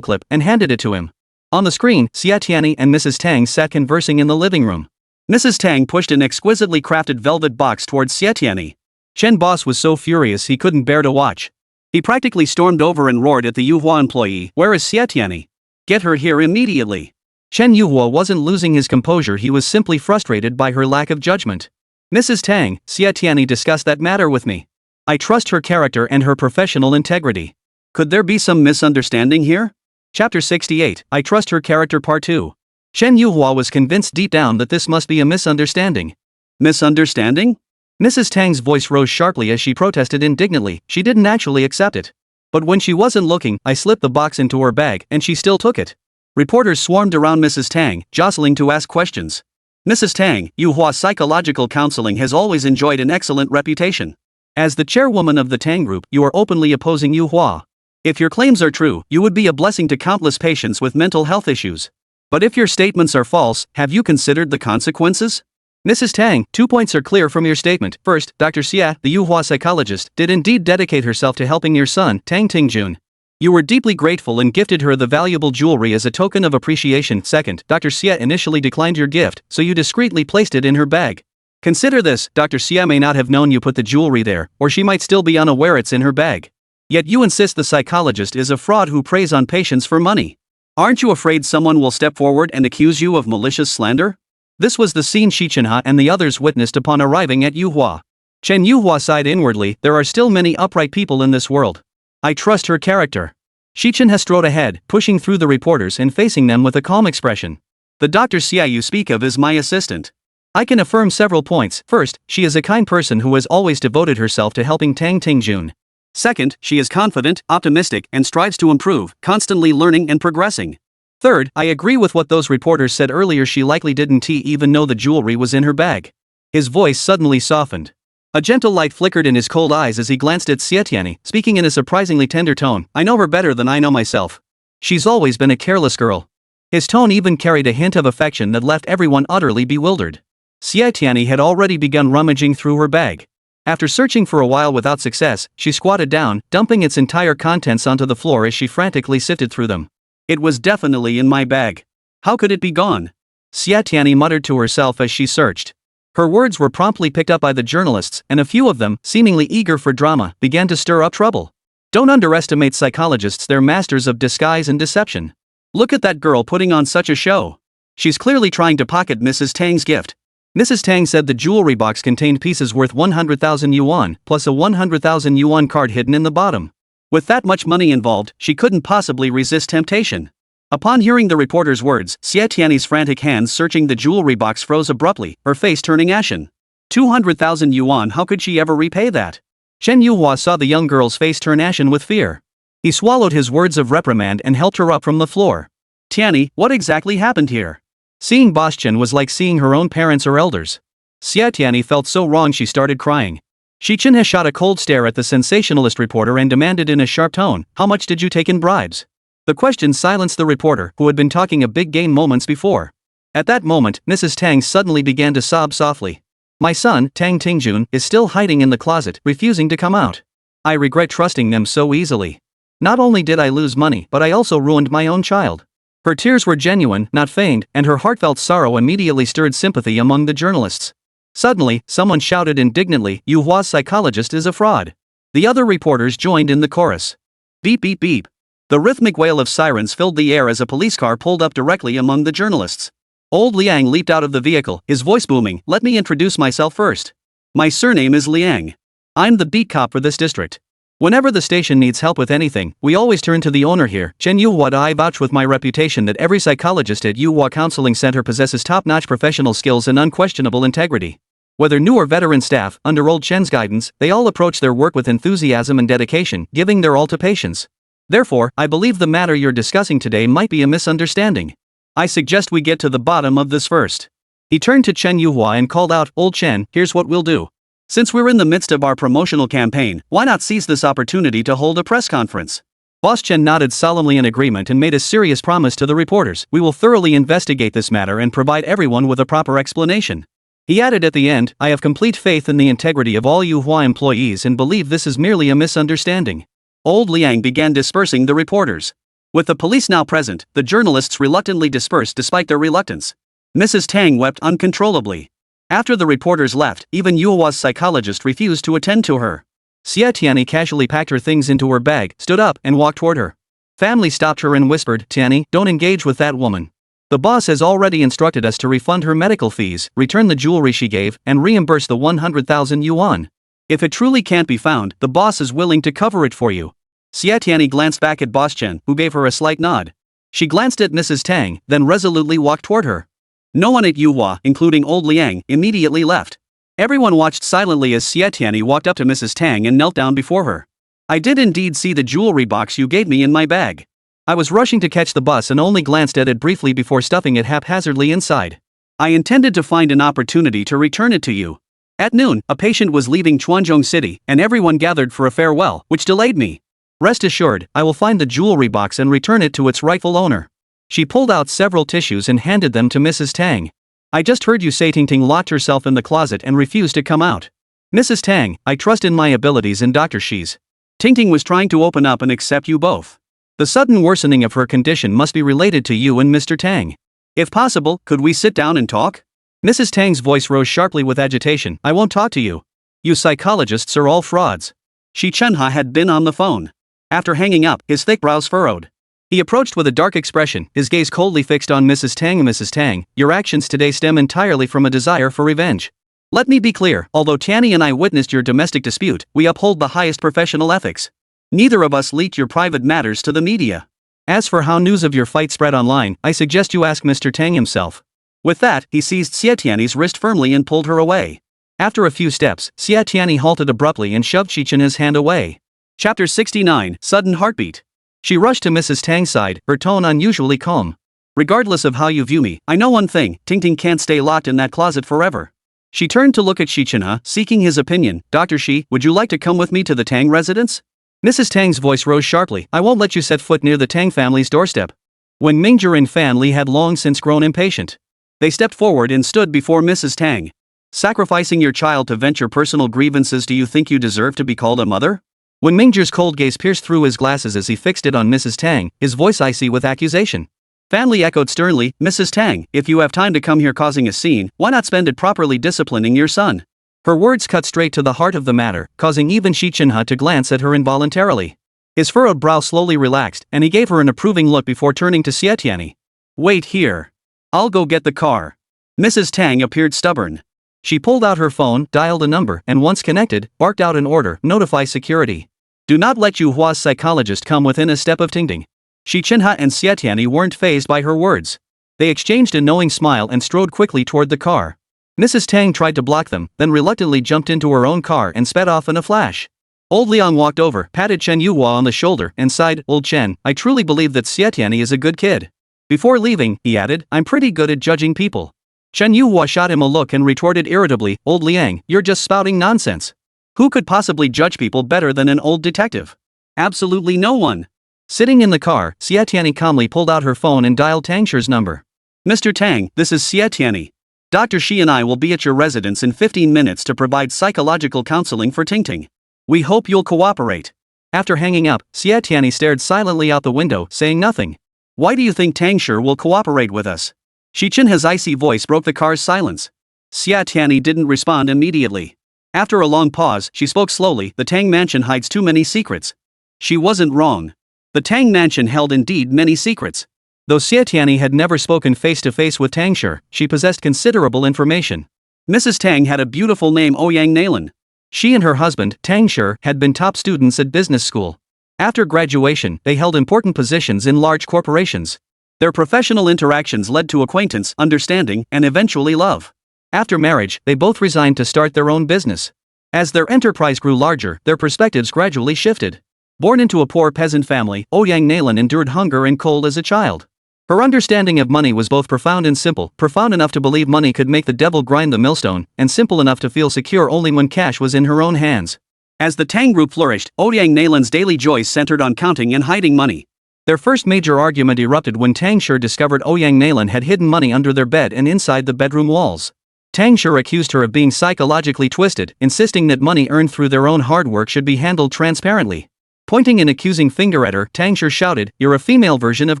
clip, and handed it to him. On the screen, Xie Tianyi and Mrs. Tang sat conversing in the living room. Mrs. Tang pushed an exquisitely crafted velvet box towards Xie Tianyi. Chen Boss was so furious he couldn't bear to watch. He practically stormed over and roared at the Yuhua employee, "Where is Xie Tianyi? Get her here immediately." Chen Yuhua wasn't losing his composure, he was simply frustrated by her lack of judgment. "Mrs. Tang, Xie Tianyi discussed that matter with me. I trust her character and her professional integrity. Could there be some misunderstanding here?" Chapter 68, I Trust Her Character Part 2. Chen Yuhua was convinced deep down that this must be a misunderstanding. Misunderstanding? Mrs. Tang's voice rose sharply as she protested indignantly. She didn't actually accept it. But when she wasn't looking, I slipped the box into her bag and she still took it. Reporters swarmed around Mrs. Tang, jostling to ask questions. Mrs. Tang, Yuhua Psychological Counseling has always enjoyed an excellent reputation. As the chairwoman of the Tang Group, you are openly opposing Yuhua. If your claims are true, you would be a blessing to countless patients with mental health issues. But if your statements are false, have you considered the consequences? Mrs. Tang, 2 points are clear from your statement. First, Dr. Xie, the Yuhua psychologist, did indeed dedicate herself to helping your son, Tang Tingjun. You were deeply grateful and gifted her the valuable jewelry as a token of appreciation. Second, Dr. Xie initially declined your gift, so you discreetly placed it in her bag. Consider this, Dr. Xie may not have known you put the jewelry there, or she might still be unaware it's in her bag. Yet you insist the psychologist is a fraud who preys on patients for money. Aren't you afraid someone will step forward and accuse you of malicious slander? This was the scene Xi Chenhe and the others witnessed upon arriving at Yuhua. Chen Yuhua sighed inwardly, there are still many upright people in this world. I trust her character. Xi Chenhe strode ahead, pushing through the reporters and facing them with a calm expression. The Dr. Xie you speak of is my assistant. I can affirm several points. First, she is a kind person who has always devoted herself to helping Tang Tingjun. Second, she is confident, optimistic, and strives to improve, constantly learning and progressing. Third, I agree with what those reporters said earlier, she likely didn't even know the jewelry was in her bag. His voice suddenly softened. A gentle light flickered in his cold eyes as he glanced at Xie Tianyi, speaking in a surprisingly tender tone. I know her better than I know myself. She's always been a careless girl. His tone even carried a hint of affection that left everyone utterly bewildered. Xie Tianyi had already begun rummaging through her bag. After searching for a while without success, she squatted down, dumping its entire contents onto the floor as she frantically sifted through them. It was definitely in my bag. How could it be gone? Xie Tianyi muttered to herself as she searched. Her words were promptly picked up by the journalists, and a few of them, seemingly eager for drama, began to stir up trouble. Don't underestimate psychologists, they're masters of disguise and deception. Look at that girl putting on such a show. She's clearly trying to pocket Mrs. Tang's gift. Mrs. Tang said the jewelry box contained pieces worth 100,000 yuan, plus a 100,000 yuan card hidden in the bottom. With that much money involved, she couldn't possibly resist temptation. Upon hearing the reporter's words, Xie Tianyi's frantic hands searching the jewelry box froze abruptly, her face turning ashen. 200,000 yuan, how could she ever repay that? Chen Yuhua saw the young girl's face turn ashen with fear. He swallowed his words of reprimand and helped her up from the floor. Tianyi, what exactly happened here? Seeing Boss Chen was like seeing her own parents or elders. Xie Tianyi felt so wrong she started crying. Xi Chenhe shot a cold stare at the sensationalist reporter and demanded in a sharp tone, how much did you take in bribes? The question silenced the reporter, who had been talking a big game moments before. At that moment, Mrs. Tang suddenly began to sob softly. My son, Tang Tingjun, is still hiding in the closet, refusing to come out. I regret trusting them so easily. Not only did I lose money, but I also ruined my own child. Her tears were genuine, not feigned, and her heartfelt sorrow immediately stirred sympathy among the journalists. Suddenly, someone shouted indignantly, Yuhua's psychologist is a fraud. The other reporters joined in the chorus. Beep beep beep. The rhythmic wail of sirens filled the air as a police car pulled up directly among the journalists. Old Liang leaped out of the vehicle, his voice booming, let me introduce myself first. My surname is Liang. I'm the beat cop for this district. Whenever the station needs help with anything, we always turn to the owner here, Chen Yuhua. I vouch with my reputation that every psychologist at Yuhua Counseling Center possesses top-notch professional skills and unquestionable integrity. Whether new or veteran staff, under old Chen's guidance, they all approach their work with enthusiasm and dedication, giving their all to patients. Therefore, I believe the matter you're discussing today might be a misunderstanding. I suggest we get to the bottom of this first. He turned to Chen Yuhua and called out, "Old Chen, here's what we'll do. Since we're in the midst of our promotional campaign, why not seize this opportunity to hold a press conference?" Boss Chen nodded solemnly in agreement and made a serious promise to the reporters. "We will thoroughly investigate this matter and provide everyone with a proper explanation." He added at the end, "I have complete faith in the integrity of all Yuhua employees and believe this is merely a misunderstanding." Old Liang began dispersing the reporters. With the police now present, the journalists reluctantly dispersed despite their reluctance. Mrs. Tang wept uncontrollably. After the reporters left, even Yuhua's psychologist refused to attend to her. Xie Tianyi casually packed her things into her bag, stood up, and walked toward her. Family stopped her and whispered, "Tianyi, don't engage with that woman. The boss has already instructed us to refund her medical fees, return the jewelry she gave, and reimburse the 100,000 yuan. If it truly can't be found, the boss is willing to cover it for you." Xie Tianyi glanced back at Boss Chen, who gave her a slight nod. She glanced at Mrs. Tang, then resolutely walked toward her. No one at Yuhua, including Old Liang, immediately left. Everyone watched silently as Xie Tianyi walked up to Mrs. Tang and knelt down before her. "I did indeed see the jewelry box you gave me in my bag. I was rushing to catch the bus and only glanced at it briefly before stuffing it haphazardly inside. I intended to find an opportunity to return it to you. At noon, a patient was leaving Chuanzhong City, and everyone gathered for a farewell, which delayed me. Rest assured, I will find the jewelry box and return it to its rightful owner." She pulled out several tissues and handed them to Mrs. Tang. "I just heard you say Ting locked herself in the closet and refused to come out. Mrs. Tang, I trust in my abilities and Dr. Xi's. Ting was trying to open up and accept you both. The sudden worsening of her condition must be related to you and Mr. Tang. If possible, could we sit down and talk?" Mrs. Tang's voice rose sharply with agitation. "I won't talk to you. You psychologists are all frauds." Xi Chenhe had been on the phone. After hanging up, his thick brows furrowed. He approached with a dark expression, his gaze coldly fixed on Mrs. Tang. "Mrs. Tang, your actions today stem entirely from a desire for revenge. Let me be clear, although Tianyi and I witnessed your domestic dispute, we uphold the highest professional ethics. Neither of us leaked your private matters to the media. As for how news of your fight spread online, I suggest you ask Mr. Tang himself." With that, he seized Xie Tianyi's wrist firmly and pulled her away. After a few steps, Xie Tianyi halted abruptly and shoved Xi Chenhe's hand away. Chapter 69, Sudden Heartbeat. She rushed to Mrs. Tang's side, her tone unusually calm. "Regardless of how you view me, I know one thing, Ting can't stay locked in that closet forever." She turned to look at Xi Chenhe, seeking his opinion. "Dr. Xi, would you like to come with me to the Tang residence?" Mrs. Tang's voice rose sharply. "I won't let you set foot near the Tang family's doorstep." Wen Mingzhong and Fan Li had long since grown impatient. They stepped forward and stood before Mrs. Tang. "Sacrificing your child to vent your personal grievances, do you think you deserve to be called a mother?" When Mingzhong's cold gaze pierced through his glasses as he fixed it on Mrs. Tang, his voice icy with accusation. Fan Li echoed sternly, "Mrs. Tang, if you have time to come here causing a scene, why not spend it properly disciplining your son?" Her words cut straight to the heart of the matter, causing even Xi Chenhe to glance at her involuntarily. His furrowed brow slowly relaxed, and he gave her an approving look before turning to Xie Tianyi. "Wait here. I'll go get the car." Mrs. Tang appeared stubborn. She pulled out her phone, dialed a number, and once connected, barked out an order, "Notify security. Do not let Yuhua's psychologist come within a step of Ting." Xi Chenhe and Xie Tianyi weren't fazed by her words. They exchanged a knowing smile and strode quickly toward the car. Mrs. Tang tried to block them, then reluctantly jumped into her own car and sped off in a flash. Old Liang walked over, patted Chen Yuhua on the shoulder, and sighed, "Old Chen, I truly believe that Xie Tianyi is a good kid." Before leaving, he added, "I'm pretty good at judging people." Chen Yuhua shot him a look and retorted irritably, "Old Liang, you're just spouting nonsense. Who could possibly judge people better than an old detective? Absolutely no one." Sitting in the car, Xie Tianyi calmly pulled out her phone and dialed Tang Shi's number. "Mr. Tang, this is Xie Tianyi. Dr. Xi and I will be at your residence in 15 minutes to provide psychological counseling for Ting. We hope you'll cooperate." After hanging up, Xie Tianyi stared silently out the window, saying nothing. "Why do you think Tang Shi will cooperate with us?" Xi Chenhe's icy voice broke the car's silence. Xie Tianyi didn't respond immediately. After a long pause, she spoke slowly, "The Tang mansion hides too many secrets." She wasn't wrong. The Tang mansion held indeed many secrets. Though Xie Tianyi had never spoken face-to-face with Tang Shi, she possessed considerable information. Mrs. Tang had a beautiful name, Ouyang Nalan. She and her husband, Tang Shi, had been top students at business school. After graduation, they held important positions in large corporations. Their professional interactions led to acquaintance, understanding, and eventually love. After marriage, they both resigned to start their own business. As their enterprise grew larger, their perspectives gradually shifted. Born into a poor peasant family, Ouyang Nalan endured hunger and cold as a child. Her understanding of money was both profound and simple, profound enough to believe money could make the devil grind the millstone, and simple enough to feel secure only when cash was in her own hands. As the Tang group flourished, Ouyang Nalan's daily joys centered on counting and hiding money. Their first major argument erupted when Tang Shi discovered Ouyang Nalan had hidden money under their bed and inside the bedroom walls. Tang Shi accused her of being psychologically twisted, insisting that money earned through their own hard work should be handled transparently. Pointing an accusing finger at her, Tang Shi shouted, "You're a female version of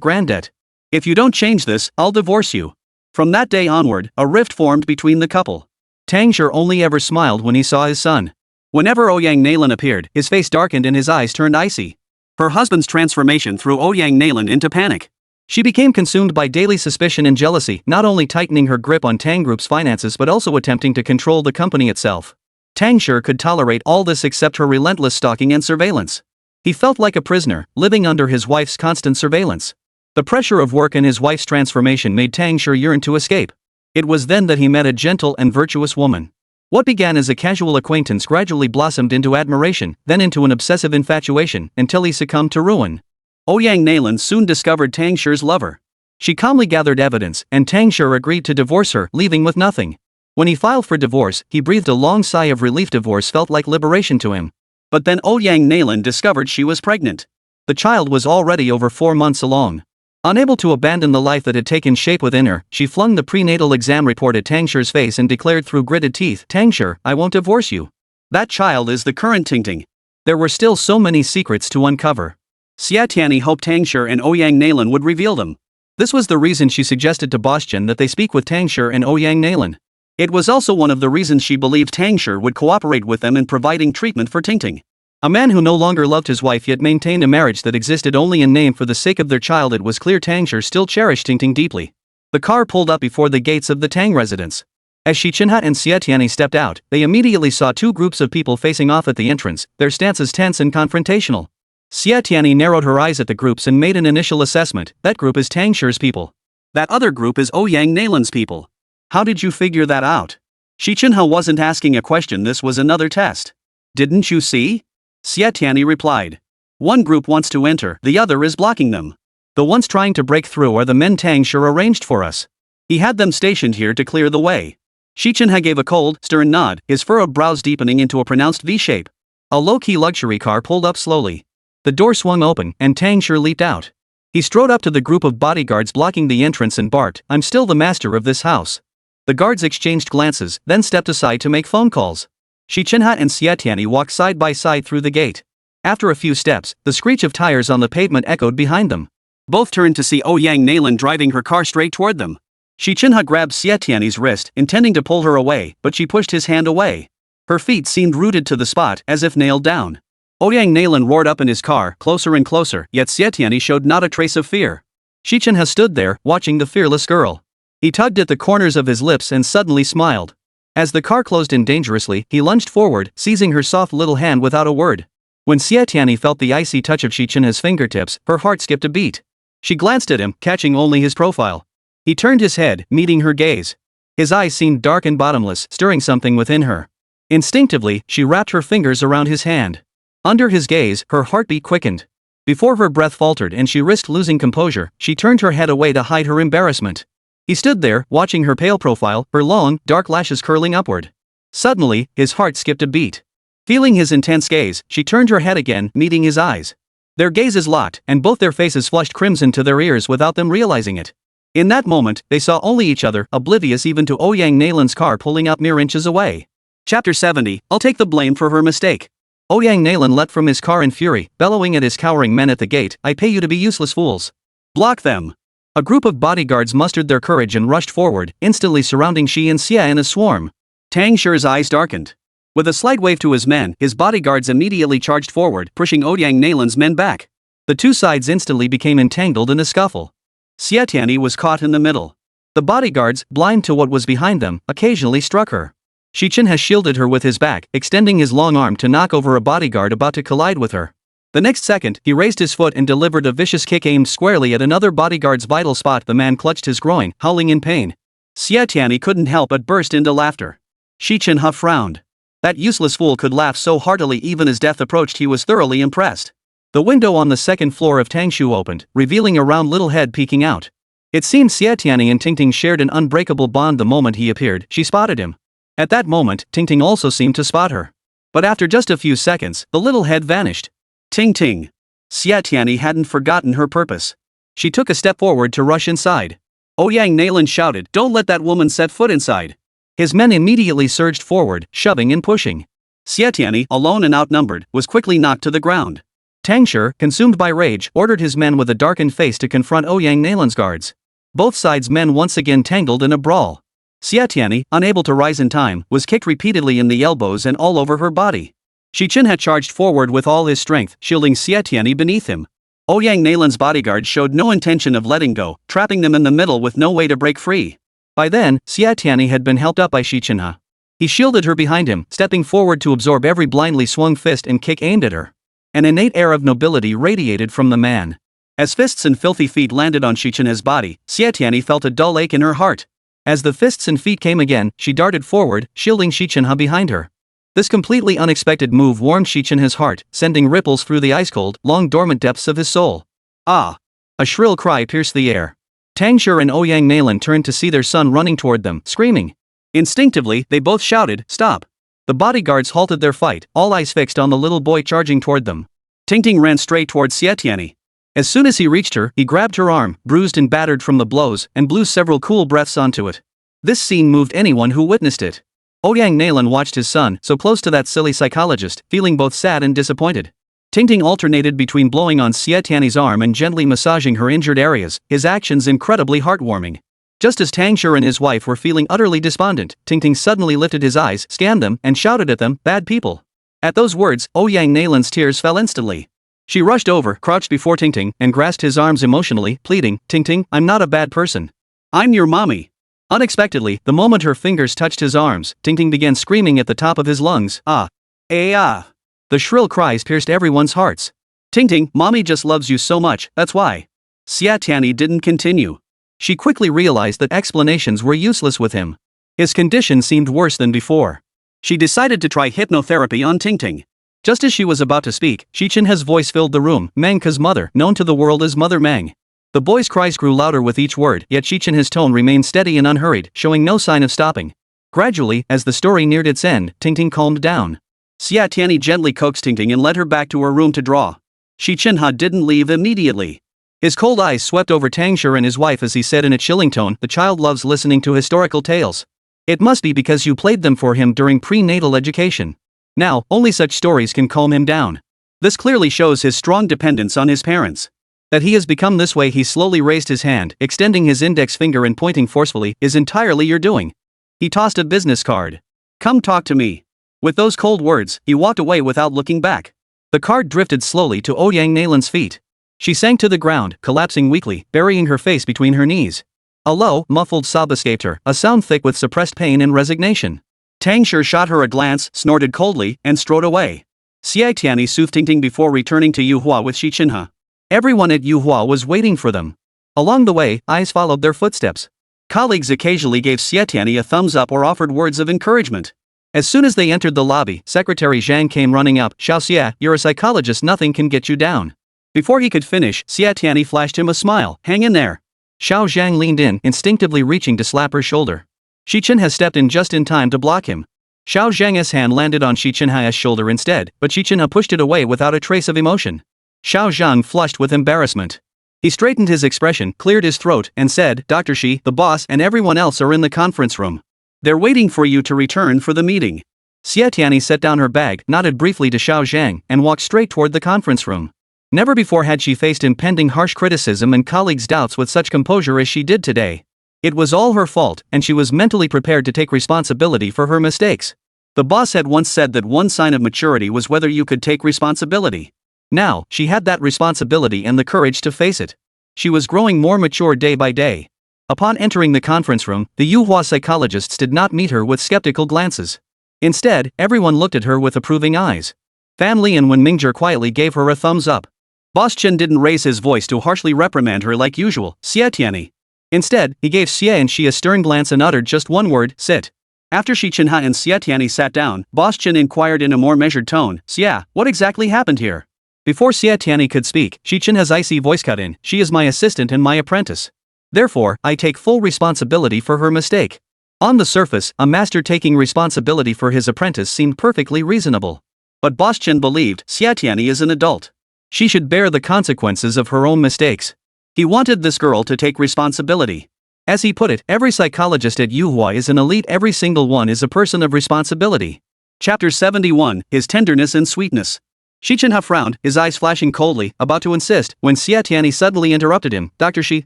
Granddad. If you don't change this, I'll divorce you." From that day onward, a rift formed between the couple. Tang Shi only ever smiled when he saw his son. Whenever Ouyang Nalan appeared, his face darkened and his eyes turned icy. Her husband's transformation threw Ouyang Nalan into panic. She became consumed by daily suspicion and jealousy, not only tightening her grip on Tang Group's finances but also attempting to control the company itself. Tang Shi could tolerate all this except her relentless stalking and surveillance. He felt like a prisoner, living under his wife's constant surveillance. The pressure of work and his wife's transformation made Tang Shi yearn to escape. It was then that he met a gentle and virtuous woman. What began as a casual acquaintance gradually blossomed into admiration, then into an obsessive infatuation, until he succumbed to ruin. Ouyang Nalan soon discovered Tang Shi's lover. She calmly gathered evidence, and Tang Shi agreed to divorce her, leaving with nothing. When he filed for divorce, he breathed a long sigh of relief. Divorce felt like liberation to him. But then Ouyang Nalan discovered she was pregnant. The child was already over 4 months along. Unable to abandon the life that had taken shape within her, she flung the prenatal exam report at Tang Shi's face and declared through gritted teeth, "Tang Shi, I won't divorce you. That child is the current Tingting." There were still so many secrets to uncover. Xie Tianyi hoped Tang Shi and Ouyang Nalan would reveal them. This was the reason she suggested to Boschan that they speak with Tang Shi and Ouyang Nalan. It was also one of the reasons she believed Tang Shi would cooperate with them in providing treatment for Tingting. A man who no longer loved his wife yet maintained a marriage that existed only in name for the sake of their child. It was clear Tang Shi still cherished Tingting deeply. The car pulled up before the gates of the Tang residence. As Xi Chenhe and Xie Tianyi stepped out, they immediately saw two groups of people facing off at the entrance, their stances tense and confrontational. Xie Tianyi narrowed her eyes at the groups and made an initial assessment. That group is Tang Shi's people. That other group is Ouyang Nalan's people. How did you figure that out? Xi Chenhe wasn't asking a question, this was another test. Didn't you see? Xie Tianyi replied. One group wants to enter, the other is blocking them. The ones trying to break through are the men Tang Shi arranged for us. He had them stationed here to clear the way. Xi Chenhe gave a cold, stern nod, his furrowed brows deepening into a pronounced V shape. A low-key luxury car pulled up slowly. The door swung open, and Tang Shi leaped out. He strode up to the group of bodyguards blocking the entrance and barked, "I'm still the master of this house." The guards exchanged glances, then stepped aside to make phone calls. Xi Chenhe and Xie Tianyi walked side by side through the gate. After a few steps, the screech of tires on the pavement echoed behind them. Both turned to see Ouyang Nalan driving her car straight toward them. Xi Chenhe grabbed Xie Tianyi's wrist, intending to pull her away, but she pushed his hand away. Her feet seemed rooted to the spot, as if nailed down. Ouyang Nalan roared up in his car, closer and closer, yet Xie Tianyi showed not a trace of fear. Xi Chenhe stood there, watching the fearless girl. He tugged at the corners of his lips and suddenly smiled. As the car closed in dangerously, he lunged forward, seizing her soft little hand without a word. When Xie Tianyi felt the icy touch of Xi Chenhe's fingertips, her heart skipped a beat. She glanced at him, catching only his profile. He turned his head, meeting her gaze. His eyes seemed dark and bottomless, stirring something within her. Instinctively, she wrapped her fingers around his hand. Under his gaze, her heartbeat quickened. Before her breath faltered and she risked losing composure, she turned her head away to hide her embarrassment. He stood there, watching her pale profile, her long, dark lashes curling upward. Suddenly, his heart skipped a beat. Feeling his intense gaze, she turned her head again, meeting his eyes. Their gazes locked, and both their faces flushed crimson to their ears without them realizing it. In that moment, they saw only each other, oblivious even to Ouyang Nalan's car pulling up mere inches away. Chapter 70, I'll take the blame for her mistake. Ouyang Nalan leapt from his car in fury, bellowing at his cowering men at the gate, "I pay you to be useless fools. Block them." A group of bodyguards mustered their courage and rushed forward, instantly surrounding Xi and Xie in a swarm. Tang Shi's eyes darkened. With a slight wave to his men, his bodyguards immediately charged forward, pushing Ouyang Nalan's men back. The two sides instantly became entangled in a scuffle. Xie Tianyi was caught in the middle. The bodyguards, blind to what was behind them, occasionally struck her. Xi Chenhe shielded her with his back, extending his long arm to knock over a bodyguard about to collide with her. The next second, he raised his foot and delivered a vicious kick aimed squarely at another bodyguard's vital spot. The man clutched his groin, howling in pain. Xie Tianyi couldn't help but burst into laughter. Xi Chenhe frowned. That useless fool could laugh so heartily even as death approached. He was thoroughly impressed. The window on the second floor of Tangshu opened, revealing a round little head peeking out. It seemed Xie Tianyi and Tingting shared an unbreakable bond. The moment he appeared, she spotted him. At that moment, Tingting also seemed to spot her. But after just a few seconds, the little head vanished. Ting. Xie Tianyi hadn't forgotten her purpose. She took a step forward to rush inside. Ouyang Nalan shouted, "Don't let that woman set foot inside." His men immediately surged forward, shoving and pushing. Xie Tianyi, alone and outnumbered, was quickly knocked to the ground. Tangshi, consumed by rage, ordered his men with a darkened face to confront Ouyang Nalan's guards. Both sides' men once again tangled in a brawl. Xie Tianyi, unable to rise in time, was kicked repeatedly in the elbows and all over her body. Xi Chenhe charged forward with all his strength, shielding Xie Tianyi beneath him. Ouyang Nalan's bodyguard showed no intention of letting go, trapping them in the middle with no way to break free. By then, Xie Tianyi had been helped up by Xi Chenhe. He shielded her behind him, stepping forward to absorb every blindly swung fist and kick aimed at her. An innate air of nobility radiated from the man. As fists and filthy feet landed on Xi Chenhe's body, Xie Tianyi felt a dull ache in her heart. As the fists and feet came again, she darted forward, shielding Xi Chenhe behind her. This completely unexpected move warmed Xi Chenhe's heart, sending ripples through the ice-cold, long-dormant depths of his soul. Ah! A shrill cry pierced the air. Tangshi and Ouyang Nalan turned to see their son running toward them, screaming. Instinctively, they both shouted, "Stop!" The bodyguards halted their fight, all eyes fixed on the little boy charging toward them. Tingting ran straight toward Xie Tianyi. As soon as he reached her, he grabbed her arm, bruised and battered from the blows, and blew several cool breaths onto it. This scene moved anyone who witnessed it. Ouyang Nalan watched his son, so close to that silly psychologist, feeling both sad and disappointed. Tingting alternated between blowing on Xie Tianyi's arm and gently massaging her injured areas, his actions incredibly heartwarming. Just as Tangshi and his wife were feeling utterly despondent, Tingting suddenly lifted his eyes, scanned them, and shouted at them, "Bad people." At those words, Ouyang Nalan's tears fell instantly. She rushed over, crouched before Tingting, and grasped his arms emotionally, pleading, "Tingting, I'm not a bad person. I'm your mommy." Unexpectedly, the moment her fingers touched his arms, Tingting began screaming at the top of his lungs, "Ah! Ah!" The shrill cries pierced everyone's hearts. "Tingting, mommy just loves you so much, that's why." Xie Tianyi didn't continue. She quickly realized that explanations were useless with him. His condition seemed worse than before. She decided to try hypnotherapy on Tingting. Just as she was about to speak, Xi Chenhe's voice filled the room, Mang's mother, known to the world as Mother Mang. The boy's cries grew louder with each word, yet Xi Chenhe's tone remained steady and unhurried, showing no sign of stopping. Gradually, as the story neared its end, Tingting calmed down. Xie Tianyi gently coaxed Tingting and led her back to her room to draw. Xi Chenhe didn't leave immediately. His cold eyes swept over Tangshi and his wife as he said in a chilling tone, "The child loves listening to historical tales. It must be because you played them for him during prenatal education. Now, only such stories can calm him down. This clearly shows his strong dependence on his parents. That he has become this way." He slowly raised his hand, extending his index finger and pointing forcefully, "Is entirely your doing." He tossed a business card. "Come talk to me." With those cold words, he walked away without looking back. The card drifted slowly to Ouyang Nalan's feet. She sank to the ground, collapsing weakly, burying her face between her knees. A low, muffled sob escaped her, a sound thick with suppressed pain and resignation. Tangshi shot her a glance, snorted coldly, and strode away. Xie Tianyi soothed Tingting before returning to Yuhua with Xi Chenhe. Everyone at Yuhua was waiting for them. Along the way, eyes followed their footsteps. Colleagues occasionally gave Xie Tianyi a thumbs up or offered words of encouragement. As soon as they entered the lobby, Secretary Zhang came running up, "Xiao Xie, you're a psychologist, nothing can get you down." Before he could finish, Xie Tianyi flashed him a smile, "Hang in there." Xiao Zhang leaned in, instinctively reaching to slap her shoulder. Xi Chenhe stepped in just in time to block him. Xiao Zhang's hand landed on Xi Chenhe's shoulder instead, but Xi Chenhe pushed it away without a trace of emotion. Xiao Zhang flushed with embarrassment. He straightened his expression, cleared his throat, and said, "Dr. Xi, the boss and everyone else are in the conference room. They're waiting for you to return for the meeting." Xie Tianyi set down her bag, nodded briefly to Xiao Zhang, and walked straight toward the conference room. Never before had she faced impending harsh criticism and colleagues' doubts with such composure as she did today. It was all her fault, and she was mentally prepared to take responsibility for her mistakes. The boss had once said that one sign of maturity was whether you could take responsibility. Now, she had that responsibility and the courage to face it. She was growing more mature day by day. Upon entering the conference room, the Yuhua psychologists did not meet her with skeptical glances. Instead, everyone looked at her with approving eyes. Fan Li and Wen Mingzhong quietly gave her a thumbs up. Boss Chen didn't raise his voice to harshly reprimand her like usual, Xie Tianyi. Instead, he gave Xie and Xi a stern glance and uttered just one word, sit. After Xi Chenhe and Xie Tianyi sat down, Boss Chen inquired in a more measured tone, Xie, what exactly happened here? Before Xie Tianyi could speak, Xi Chenhe's icy voice cut in, she is my assistant and my apprentice. Therefore, I take full responsibility for her mistake. On the surface, a master taking responsibility for his apprentice seemed perfectly reasonable. But Boss Chen believed Xie Tianyi is an adult. She should bear the consequences of her own mistakes. He wanted this girl to take responsibility. As he put it, every psychologist at Yuhua is an elite, every single one is a person of responsibility. Chapter 71, His Tenderness and Sweetness. Xi Chenhe frowned, his eyes flashing coldly, about to insist, when Xie Tianyi suddenly interrupted him, Dr. Xi,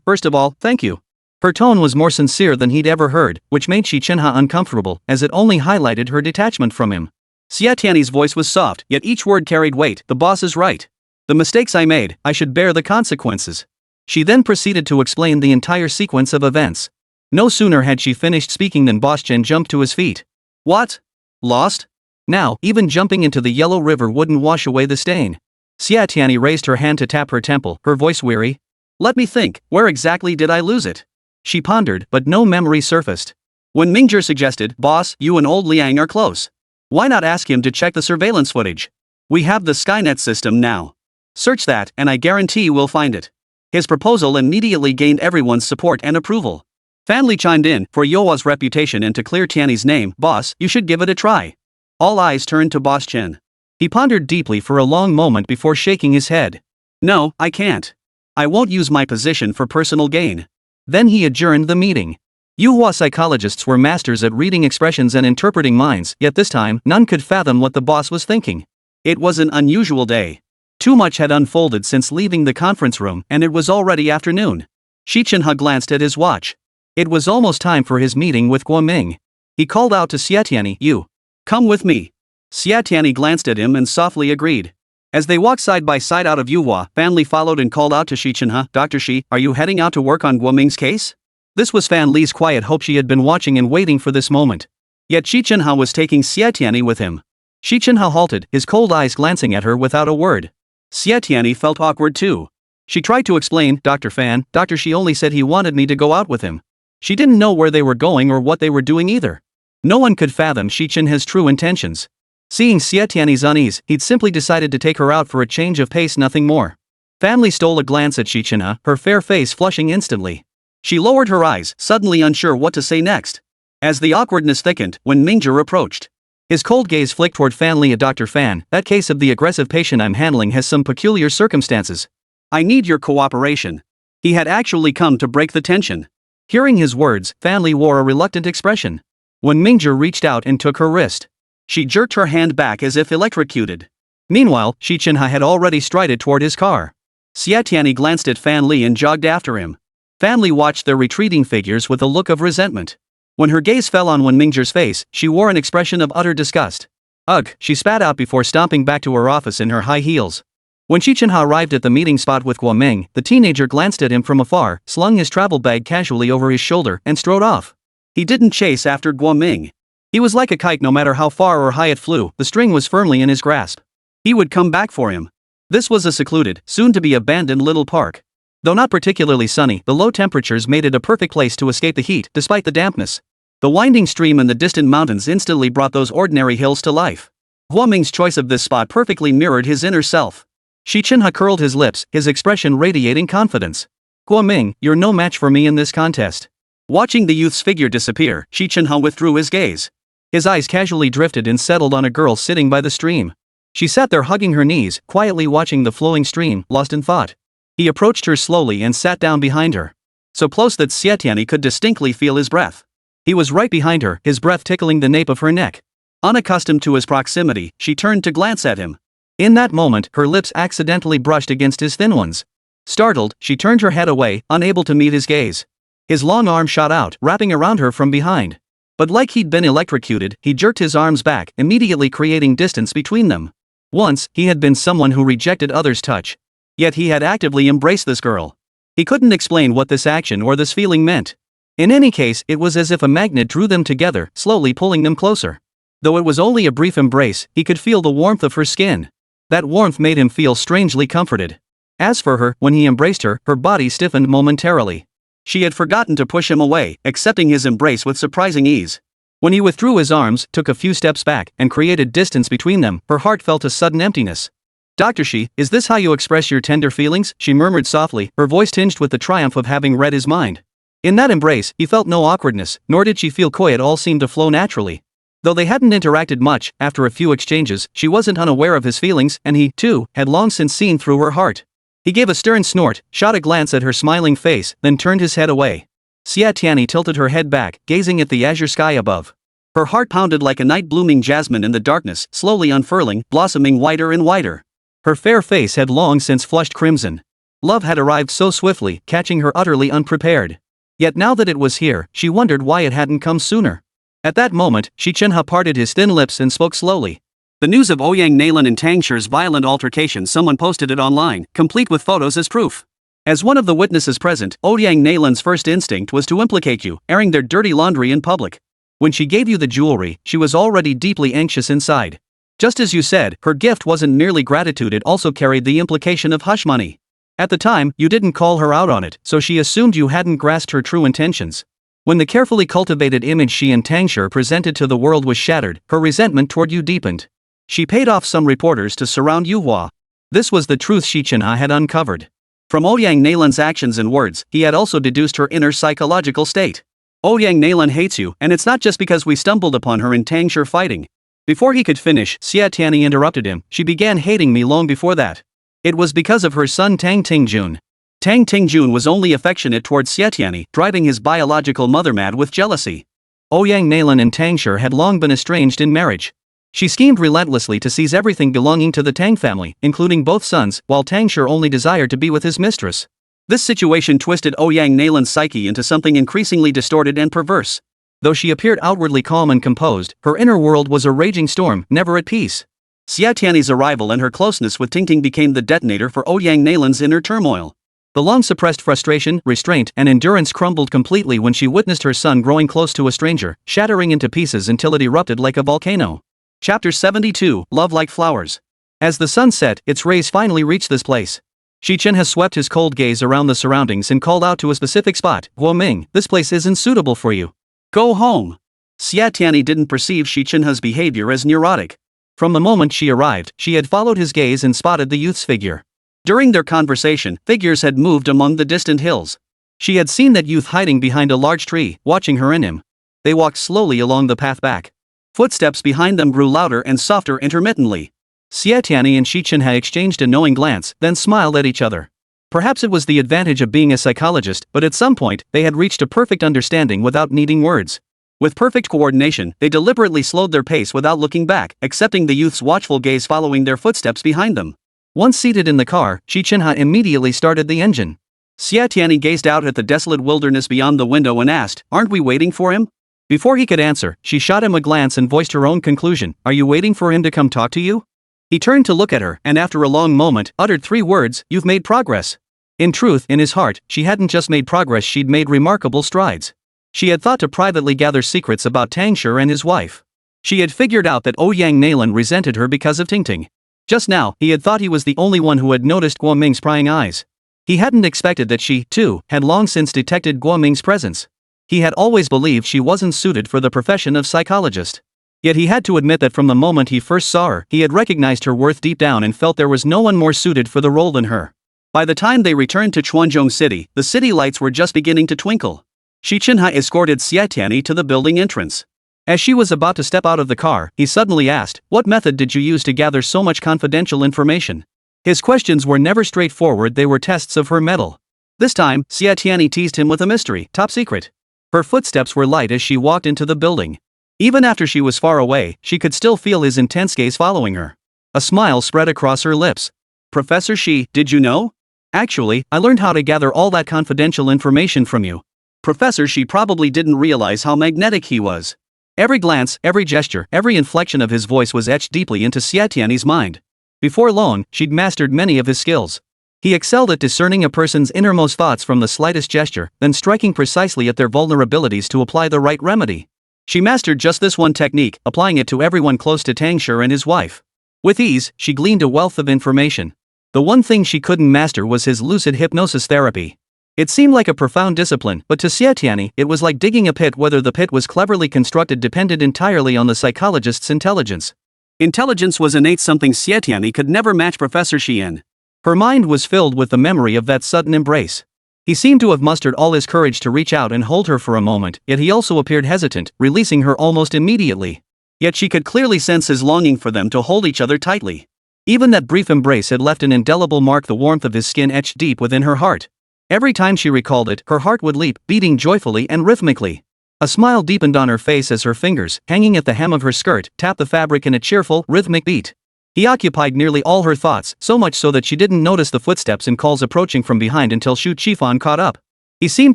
first of all, thank you. Her tone was more sincere than he'd ever heard, which made Xi Chenhe uncomfortable, as it only highlighted her detachment from him. Xie Tianyi's voice was soft, yet each word carried weight, the boss is right. The mistakes I made, I should bear the consequences. She then proceeded to explain the entire sequence of events. No sooner had she finished speaking than Boss Chen jumped to his feet. What? Lost? Now, even jumping into the yellow river wouldn't wash away the stain. Xie Tianyi raised her hand to tap her temple, her voice weary. Let me think, where exactly did I lose it? She pondered, but no memory surfaced. When Mingzhong suggested, Boss, you and old Liang are close. Why not ask him to check the surveillance footage? We have the Skynet system now. Search that, and I guarantee we'll find it. His proposal immediately gained everyone's support and approval. Fan Li chimed in, for Yuhua's reputation and to clear Tianyi's name, boss, you should give it a try. All eyes turned to Boss Chen. He pondered deeply for a long moment before shaking his head. No, I can't. I won't use my position for personal gain. Then he adjourned the meeting. Yuhua psychologists were masters at reading expressions and interpreting minds, yet this time, none could fathom what the boss was thinking. It was an unusual day. Too much had unfolded since leaving the conference room, and it was already afternoon. Xi Chenhe glanced at his watch. It was almost time for his meeting with Guoming. He called out to Xie Tianyi, you. Come with me. Xie Tianyi glanced at him and softly agreed. As they walked side by side out of Yuhua, Fan Li followed and called out to Xi Chenhe, Dr. Xi, are you heading out to work on Guoming's case? This was Fan Li's quiet hope. She had been watching and waiting for this moment. Yet Xi Chenhe was taking Xie Tianyi with him. Xi Chenhe halted, his cold eyes glancing at her without a word. Xie Tianyi felt awkward too. She tried to explain, Dr. Fan, Dr. Xi only said he wanted me to go out with him. She didn't know where they were going or what they were doing either. No one could fathom Xi Chenhe's true intentions. Seeing Xie Tianyi's unease, he'd simply decided to take her out for a change of pace, nothing more. Fan Li stole a glance at Xi Chenhe, her fair face flushing instantly. She lowered her eyes, suddenly unsure what to say next. As the awkwardness thickened, Wen Mingzhong approached. His cold gaze flicked toward Fan Li. Dr. Fan, that case of the aggressive patient I'm handling has some peculiar circumstances. I need your cooperation. He had actually come to break the tension. Hearing his words, Fan Li wore a reluctant expression. When Mingzhong reached out and took her wrist, she jerked her hand back as if electrocuted. Meanwhile, Xi Chenhe had already strided toward his car. Xie Tianyi glanced at Fan Li and jogged after him. Fan Li watched their retreating figures with a look of resentment. When her gaze fell on Wen Mingzhong's face, she wore an expression of utter disgust. Ugh, she spat out before stomping back to her office in her high heels. When Xi Chenhe arrived at the meeting spot with Guoming, the teenager glanced at him from afar, slung his travel bag casually over his shoulder, and strode off. He didn't chase after Guoming. He was like a kite. No matter how far or high it flew, the string was firmly in his grasp. He would come back for him. This was a secluded, soon-to-be abandoned little park. Though not particularly sunny, the low temperatures made it a perfect place to escape the heat, despite the dampness. The winding stream and the distant mountains instantly brought those ordinary hills to life. Guoming's choice of this spot perfectly mirrored his inner self. Xi Chenhe curled his lips, his expression radiating confidence. Guoming, you're no match for me in this contest. Watching the youth's figure disappear, Xi Chenhe withdrew his gaze. His eyes casually drifted and settled on a girl sitting by the stream. She sat there hugging her knees, quietly watching the flowing stream, lost in thought. He approached her slowly and sat down behind her. So close that Xie Tianyi could distinctly feel his breath. He was right behind her, his breath tickling the nape of her neck. Unaccustomed to his proximity, she turned to glance at him. In that moment, her lips accidentally brushed against his thin ones. Startled, she turned her head away, unable to meet his gaze. His long arm shot out, wrapping around her from behind. But like he'd been electrocuted, he jerked his arms back, immediately creating distance between them. Once, he had been someone who rejected others' touch. Yet he had actively embraced this girl. He couldn't explain what this action or this feeling meant. In any case, it was as if a magnet drew them together, slowly pulling them closer. Though it was only a brief embrace, he could feel the warmth of her skin. That warmth made him feel strangely comforted. As for her, when he embraced her, her body stiffened momentarily. She had forgotten to push him away, accepting his embrace with surprising ease. When he withdrew his arms, took a few steps back, and created distance between them, her heart felt a sudden emptiness. "Dr. Xi, is this how you express your tender feelings?" she murmured softly, her voice tinged with the triumph of having read his mind. In that embrace, he felt no awkwardness, nor did she feel coy. It all seemed to flow naturally. Though they hadn't interacted much, after a few exchanges, she wasn't unaware of his feelings, and he, too, had long since seen through her heart. He gave a stern snort, shot a glance at her smiling face, then turned his head away. Xie Tianyi tilted her head back, gazing at the azure sky above. Her heart pounded like a night-blooming jasmine in the darkness, slowly unfurling, blossoming wider and wider. Her fair face had long since flushed crimson. Love had arrived so swiftly, catching her utterly unprepared. Yet now that it was here, she wondered why it hadn't come sooner. At that moment, Xi Chenhe parted his thin lips and spoke slowly. "The news of Ouyang Nalan and Tang Shi's violent altercation, someone posted it online, complete with photos as proof. As one of the witnesses present, Ouyang Nalan's first instinct was to implicate you, airing their dirty laundry in public. When she gave you the jewelry, she was already deeply anxious inside. Just as you said, her gift wasn't merely gratitude, it also carried the implication of hush money. At the time, you didn't call her out on it, so she assumed you hadn't grasped her true intentions. When the carefully cultivated image she and Tang Shi presented to the world was shattered, her resentment toward you deepened. She paid off some reporters to surround Yuhua. This was the truth Xi Chenhe had uncovered. From Ouyang Nalan's actions and words, he had also deduced her inner psychological state. Ouyang Nalan hates you, and it's not just because we stumbled upon her and Tang Shi fighting. Before he could finish, Xie Tianyi interrupted him. She began hating me long before that. It was because of her son Tang Tingjun. Tang Tingjun was only affectionate towards Xie Tianyi, driving his biological mother mad with jealousy. Ouyang Nalan and Tang Shi had long been estranged in marriage. She schemed relentlessly to seize everything belonging to the Tang family, including both sons, while Tang Shi only desired to be with his mistress. This situation twisted Ouyang Nalan's psyche into something increasingly distorted and perverse. Though she appeared outwardly calm and composed, her inner world was a raging storm, never at peace. Xie Tianyi's arrival and her closeness with Tingting became the detonator for Ouyang Nalan's inner turmoil. The long-suppressed frustration, restraint, and endurance crumbled completely when she witnessed her son growing close to a stranger, shattering into pieces until it erupted like a volcano. Chapter 72, Love Like Flowers. As the sun set, its rays finally reached this place. Xi Chenhe swept his cold gaze around the surroundings and called out to a specific spot. "Guoming, this place isn't suitable for you. Go home." Xie Tianyi didn't perceive Xi Chenhe's behavior as neurotic. From the moment she arrived, she had followed his gaze and spotted the youth's figure. During their conversation, figures had moved among the distant hills. She had seen that youth hiding behind a large tree, watching her and him. They walked slowly along the path back. Footsteps behind them grew louder and softer intermittently. Xie Tianyi and Xi Chenhe exchanged a knowing glance, then smiled at each other. Perhaps it was the advantage of being a psychologist, but at some point, they had reached a perfect understanding without needing words. With perfect coordination, they deliberately slowed their pace without looking back, accepting the youth's watchful gaze following their footsteps behind them. Once seated in the car, Xi Chenhe immediately started the engine. Xie Tianyi gazed out at the desolate wilderness beyond the window and asked, "Aren't we waiting for him?" Before he could answer, she shot him a glance and voiced her own conclusion. "Are you waiting for him to come talk to you?" He turned to look at her, and after a long moment, uttered 3 words, "You've made progress." In truth, in his heart, she hadn't just made progress, she'd made remarkable strides. She had thought to privately gather secrets about Tang Shi and his wife. She had figured out that Ouyang Nalan resented her because of Tingting. Just now, he had thought he was the only one who had noticed Guoming's prying eyes. He hadn't expected that she, too, had long since detected Guoming's presence. He had always believed she wasn't suited for the profession of psychologist. Yet he had to admit that from the moment he first saw her, he had recognized her worth deep down and felt there was no one more suited for the role than her. By the time they returned to Chuanzhong City, the city lights were just beginning to twinkle. Xi Chenhe escorted Xie Tianyi to the building entrance. As she was about to step out of the car, he suddenly asked, "What method did you use to gather so much confidential information?" His questions were never straightforward, they were tests of her mettle. This time, Xie Tianyi teased him with a mystery, top secret. Her footsteps were light as she walked into the building. Even after she was far away, she could still feel his intense gaze following her. A smile spread across her lips. "Professor Xi, did you know? Actually, I learned how to gather all that confidential information from you." Professor Xi probably didn't realize how magnetic he was. Every glance, every gesture, every inflection of his voice was etched deeply into Xie Tianyi's mind. Before long, she'd mastered many of his skills. He excelled at discerning a person's innermost thoughts from the slightest gesture, then striking precisely at their vulnerabilities to apply the right remedy. She mastered just this one technique, applying it to everyone close to Tangshur and his wife. With ease, she gleaned a wealth of information. The one thing she couldn't master was his lucid hypnosis therapy. It seemed like a profound discipline, but to Xie Tianyi, it was like digging a pit. Whether the pit was cleverly constructed depended entirely on the psychologist's intelligence. Intelligence was innate, something Xie Tianyi could never match Professor Xi in. Her mind was filled with the memory of that sudden embrace. He seemed to have mustered all his courage to reach out and hold her for a moment, yet he also appeared hesitant, releasing her almost immediately. Yet she could clearly sense his longing for them to hold each other tightly. Even that brief embrace had left an indelible mark, the warmth of his skin etched deep within her heart. Every time she recalled it, her heart would leap, beating joyfully and rhythmically. A smile deepened on her face as her fingers, hanging at the hem of her skirt, tapped the fabric in a cheerful, rhythmic beat. He occupied nearly all her thoughts, so much so that she didn't notice the footsteps and calls approaching from behind until Xu Qifan caught up. He seemed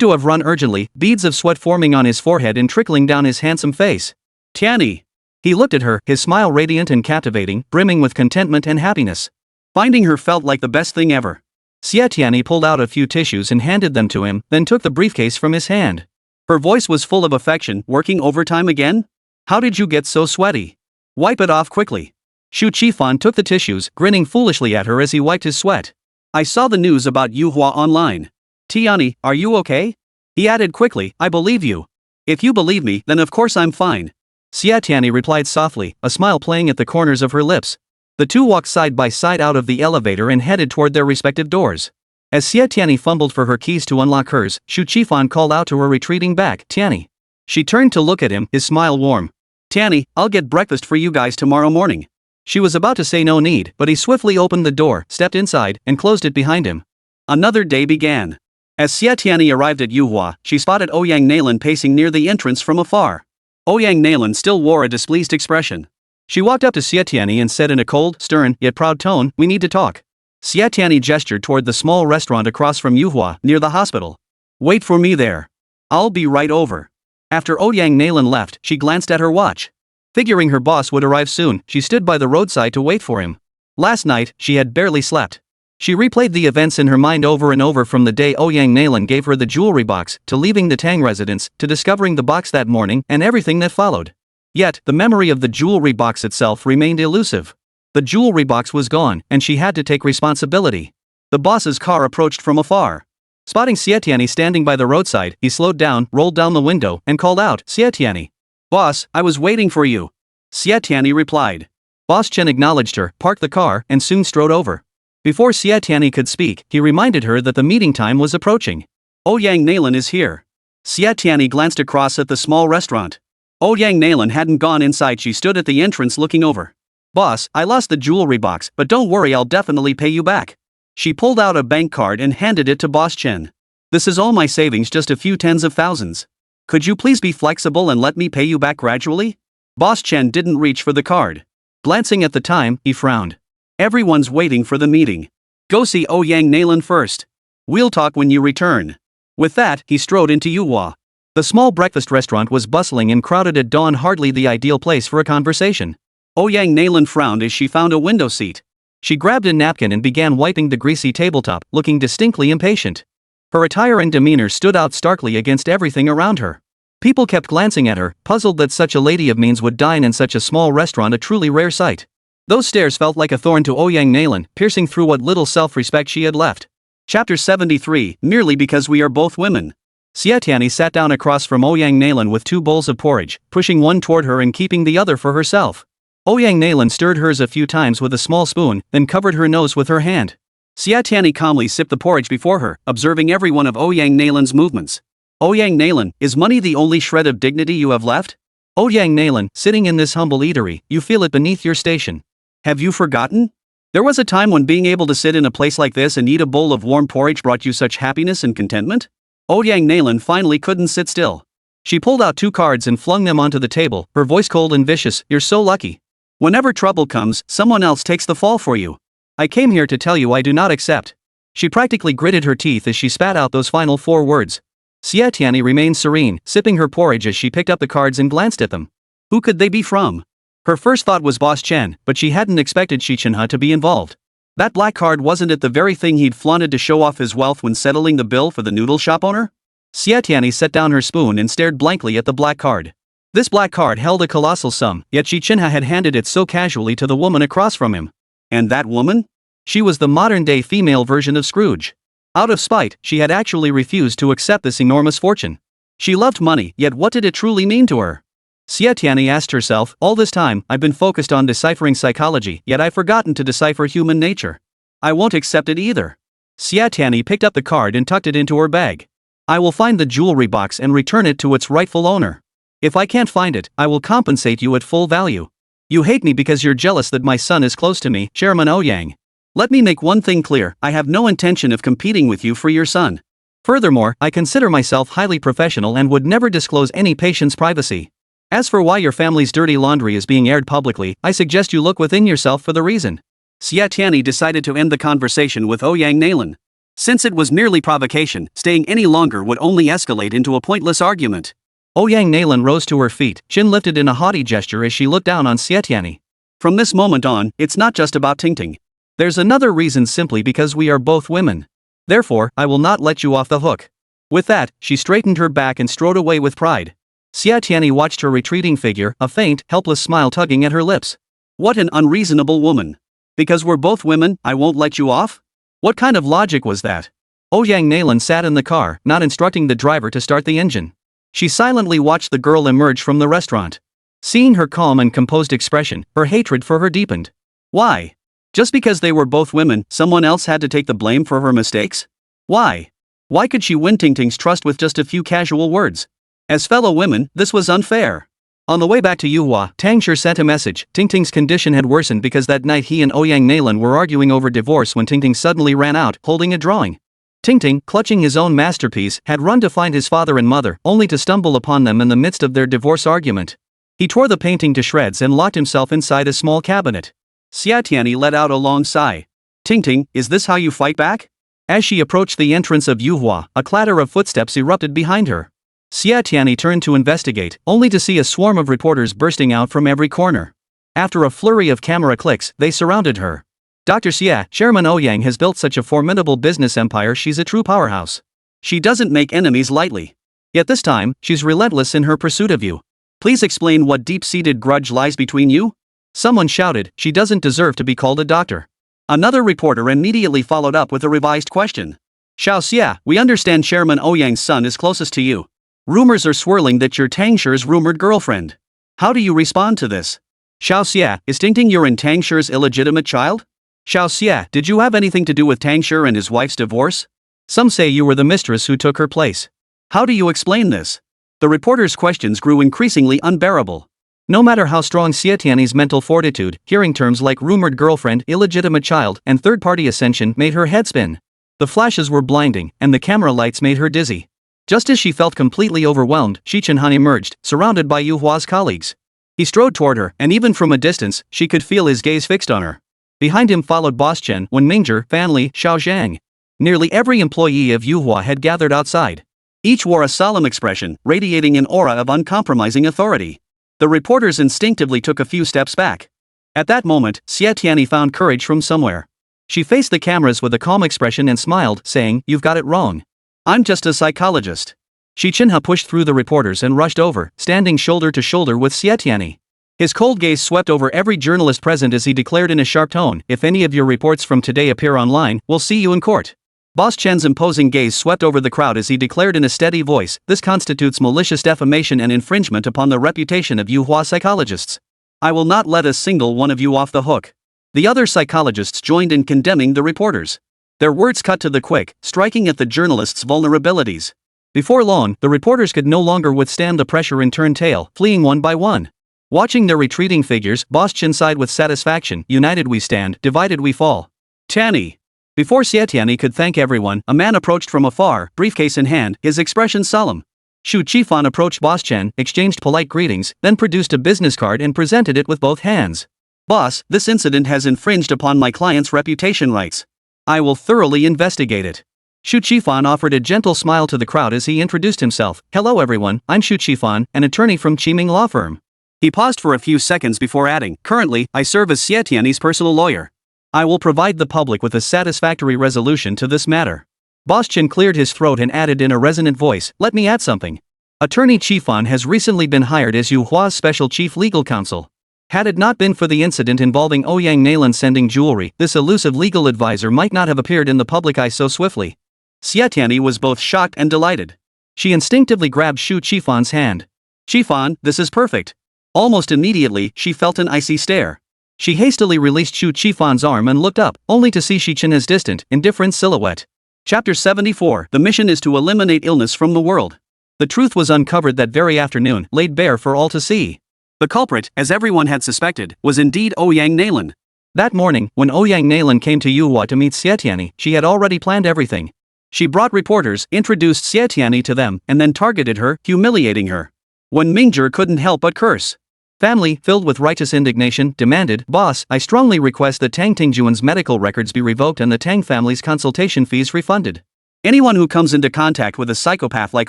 to have run urgently, beads of sweat forming on his forehead and trickling down his handsome face. "Tianyi." He looked at her, his smile radiant and captivating, brimming with contentment and happiness. Finding her felt like the best thing ever. Xie Tianyi pulled out a few tissues and handed them to him, then took the briefcase from his hand. Her voice was full of affection. "Working overtime again? How did you get so sweaty? Wipe it off quickly." Xu Qifan took the tissues, grinning foolishly at her as he wiped his sweat. "I saw the news about Yuhua online. Tianyi, are you okay?" He added quickly, "I believe you. If you believe me, then of course I'm fine." Xie Tianyi replied softly, a smile playing at the corners of her lips. The two walked side by side out of the elevator and headed toward their respective doors. As Xie Tianyi fumbled for her keys to unlock hers, Xu Qifan called out to her, retreating back, "Tianyi." She turned to look at him, his smile warm. "Tianyi, I'll get breakfast for you guys tomorrow morning." She was about to say no need, but he swiftly opened the door, stepped inside, and closed it behind him. Another day began. As Xie Tianyi arrived at Yuhua, she spotted Ouyang Nailan pacing near the entrance from afar. Ouyang Nailan still wore a displeased expression. She walked up to Xie Tianyi and said in a cold, stern, yet proud tone, "We need to talk." Xie Tianyi gestured toward the small restaurant across from Yuhua, near the hospital. "Wait for me there. I'll be right over." After Ouyang Nailan left, she glanced at her watch. Figuring her boss would arrive soon, she stood by the roadside to wait for him. Last night, she had barely slept. She replayed the events in her mind over and over, from the day Ouyang Nailan gave her the jewelry box, to leaving the Tang residence, to discovering the box that morning, and everything that followed. Yet, the memory of the jewelry box itself remained elusive. The jewelry box was gone, and she had to take responsibility. The boss's car approached from afar. Spotting Xie Tianyi standing by the roadside, he slowed down, rolled down the window, and called out, "Xie Tianyi." "Boss, I was waiting for you." Xie Tianyi replied. Boss Chen acknowledged her, parked the car, and soon strode over. Before Xie Tianyi could speak, he reminded her that the meeting time was approaching. "Ouyang Nailan is here." Xie Tianyi glanced across at the small restaurant. Ouyang Nailan hadn't gone inside. She stood at the entrance looking over. "Boss, I lost the jewelry box, but don't worry, I'll definitely pay you back." She pulled out a bank card and handed it to Boss Chen. "This is all my savings, just a few tens of thousands. Could you please be flexible and let me pay you back gradually?" Boss Chen didn't reach for the card. Glancing at the time, he frowned. "Everyone's waiting for the meeting. Go see Ouyang Nailan first. We'll talk when you return." With that, he strode into Yuhua. The small breakfast restaurant was bustling and crowded at dawn, hardly the ideal place for a conversation. Ouyang Nailan frowned as she found a window seat. She grabbed a napkin and began wiping the greasy tabletop, looking distinctly impatient. Her attire and demeanor stood out starkly against everything around her. People kept glancing at her, puzzled that such a lady of means would dine in such a small restaurant, a truly rare sight. Those stares felt like a thorn to Ouyang Nailan, piercing through what little self-respect she had left. Chapter 73, Merely Because We Are Both Women. Xie Tianyi sat down across from Ouyang Nailan with 2 bowls of porridge, pushing one toward her and keeping the other for herself. Ouyang Nailan stirred hers a few times with a small spoon, then covered her nose with her hand. Xie Tianyi calmly sipped the porridge before her, observing every one of Ouyang Nailan's movements. "Ouyang Nailan, is money the only shred of dignity you have left?" "Ouyang Nailan, sitting in this humble eatery, you feel it beneath your station. Have you forgotten? There was a time when being able to sit in a place like this and eat a bowl of warm porridge brought you such happiness and contentment?" Ouyang Nailan finally couldn't sit still. She pulled out 2 cards and flung them onto the table, her voice cold and vicious. "You're so lucky. Whenever trouble comes, someone else takes the fall for you. I came here to tell you I do not accept." She practically gritted her teeth as she spat out those final 4 words. Xie Tianyi remained serene, sipping her porridge as she picked up the cards and glanced at them. Who could they be from? Her first thought was Boss Chen, but she hadn't expected Xi Chenhe to be involved. That black card, wasn't it the very thing he'd flaunted to show off his wealth when settling the bill for the noodle shop owner? Xie Tianyi set down her spoon and stared blankly at the black card. This black card held a colossal sum, yet Xi Chenhe had handed it so casually to the woman across from him. And that woman? She was the modern-day female version of Scrooge. Out of spite, she had actually refused to accept this enormous fortune. She loved money, yet what did it truly mean to her? Xie Tianyi asked herself, all this time, I've been focused on deciphering psychology, yet I've forgotten to decipher human nature. I won't accept it either. Xie Tianyi picked up the card and tucked it into her bag. I will find the jewelry box and return it to its rightful owner. If I can't find it, I will compensate you at full value. You hate me because you're jealous that my son is close to me, Chairman Ouyang. Let me make one thing clear, I have no intention of competing with you for your son. Furthermore, I consider myself highly professional and would never disclose any patient's privacy. As for why your family's dirty laundry is being aired publicly, I suggest you look within yourself for the reason. Xie Tianyi decided to end the conversation with Ouyang Nalan. Since it was merely provocation, staying any longer would only escalate into a pointless argument. Ouyang Nalan rose to her feet, chin lifted in a haughty gesture as she looked down on Xie Tianyi. From this moment on, it's not just about Tingting. There's another reason, simply because we are both women. Therefore, I will not let you off the hook. With that, she straightened her back and strode away with pride. Xie Tianyi watched her retreating figure, a faint, helpless smile tugging at her lips. What an unreasonable woman. Because we're both women, I won't let you off? What kind of logic was that? Ouyang Nalan sat in the car, not instructing the driver to start the engine. She silently watched the girl emerge from the restaurant. Seeing her calm and composed expression, her hatred for her deepened. Why? Just because they were both women, someone else had to take the blame for her mistakes? Why? Why could she win Tingting's trust with just a few casual words? As fellow women, this was unfair. On the way back to Yuhua, Tang Shi sent a message. Tingting's condition had worsened because that night he and Ouyang Nalan were arguing over divorce when Tingting suddenly ran out, holding a drawing. Tingting, clutching his own masterpiece, had run to find his father and mother, only to stumble upon them in the midst of their divorce argument. He tore the painting to shreds and locked himself inside a small cabinet. Xie Tianyi let out a long sigh. Tingting, is this how you fight back? As she approached the entrance of Yuhua, a clatter of footsteps erupted behind her. Xie Tianyi turned to investigate, only to see a swarm of reporters bursting out from every corner. After a flurry of camera clicks, they surrounded her. Dr. Xie, Chairman Ouyang has built such a formidable business empire, she's a true powerhouse. She doesn't make enemies lightly. Yet this time, she's relentless in her pursuit of you. Please explain what deep-seated grudge lies between you? Someone shouted, she doesn't deserve to be called a doctor. Another reporter immediately followed up with a revised question. Xiao Xie, we understand Chairman Ouyang's son is closest to you. Rumors are swirling that you're Tang Shi's rumored girlfriend. How do you respond to this? Xiao Xie, is Tingting your and Tang Shi's illegitimate child? Xiao Xie, did you have anything to do with Tang Shi and his wife's divorce? Some say you were the mistress who took her place. How do you explain this? The reporter's questions grew increasingly unbearable. No matter how strong Xie Tianyi's mental fortitude, hearing terms like rumored girlfriend, illegitimate child, and third-party ascension made her head spin. The flashes were blinding, and the camera lights made her dizzy. Just as she felt completely overwhelmed, Xi Chenhe emerged, surrounded by Yuhua's colleagues. He strode toward her, and even from a distance, she could feel his gaze fixed on her. Behind him followed Boss Chen, Wen Mingzhong, Fan Li, Xiao Zhang. Nearly every employee of Yuhua had gathered outside. Each wore a solemn expression, radiating an aura of uncompromising authority. The reporters instinctively took a few steps back. At that moment, Xie Tianyi found courage from somewhere. She faced the cameras with a calm expression and smiled, saying, "You've got it wrong. I'm just a psychologist." Xi Chenhe pushed through the reporters and rushed over, standing shoulder to shoulder with Xie Tianyi. His cold gaze swept over every journalist present as he declared in a sharp tone, "If any of your reports from today appear online, we'll see you in court." Boss Chen's imposing gaze swept over the crowd as he declared in a steady voice, "This constitutes malicious defamation and infringement upon the reputation of Yuhua psychologists. I will not let a single one of you off the hook." The other psychologists joined in condemning the reporters. Their words cut to the quick, striking at the journalists' vulnerabilities. Before long, the reporters could no longer withstand the pressure and turned tail, fleeing one by one. Watching their retreating figures, Boss Chen sighed with satisfaction, "United we stand, divided we fall." Tianyi. Before Xie Tianyi could thank everyone, a man approached from afar, briefcase in hand, his expression solemn. Shu Qifan approached Boss Chen, exchanged polite greetings, then produced a business card and presented it with both hands. "Boss, this incident has infringed upon my client's reputation rights. I will thoroughly investigate it." Shu Qifan offered a gentle smile to the crowd as he introduced himself. "Hello everyone, I'm Shu Qifan, an attorney from Qiming Law Firm." He paused for a few seconds before adding, "Currently, I serve as Xie Tianyi's personal lawyer." I will provide the public with a satisfactory resolution to this matter. Boss Chen cleared his throat and added in a resonant voice, let me add something. Attorney Qifan has recently been hired as Yuhua's special chief legal counsel. Had it not been for the incident involving Ouyang Nalan sending jewelry, this elusive legal advisor might not have appeared in the public eye so swiftly. Xie Tianyi was both shocked and delighted. She instinctively grabbed Shu Qifan's hand. Qifan, this is perfect. Almost immediately, she felt an icy stare. She hastily released Shu Qifan's arm and looked up, only to see Xi Chenhe's distant, indifferent silhouette. Chapter 74. The mission is to eliminate illness from the world. The truth was uncovered that very afternoon, laid bare for all to see. The culprit, as everyone had suspected, was indeed Ouyang Nalan. That morning, when Ouyang Nalan came to Yuhua to meet Xie Tianyi, she had already planned everything. She brought reporters, introduced Xie Tianyi to them, and then targeted her, humiliating her. When Mingzhong couldn't help but curse. Family, filled with righteous indignation, demanded, Boss, I strongly request that Tang Tingjuan's medical records be revoked and the Tang family's consultation fees refunded. Anyone who comes into contact with a psychopath like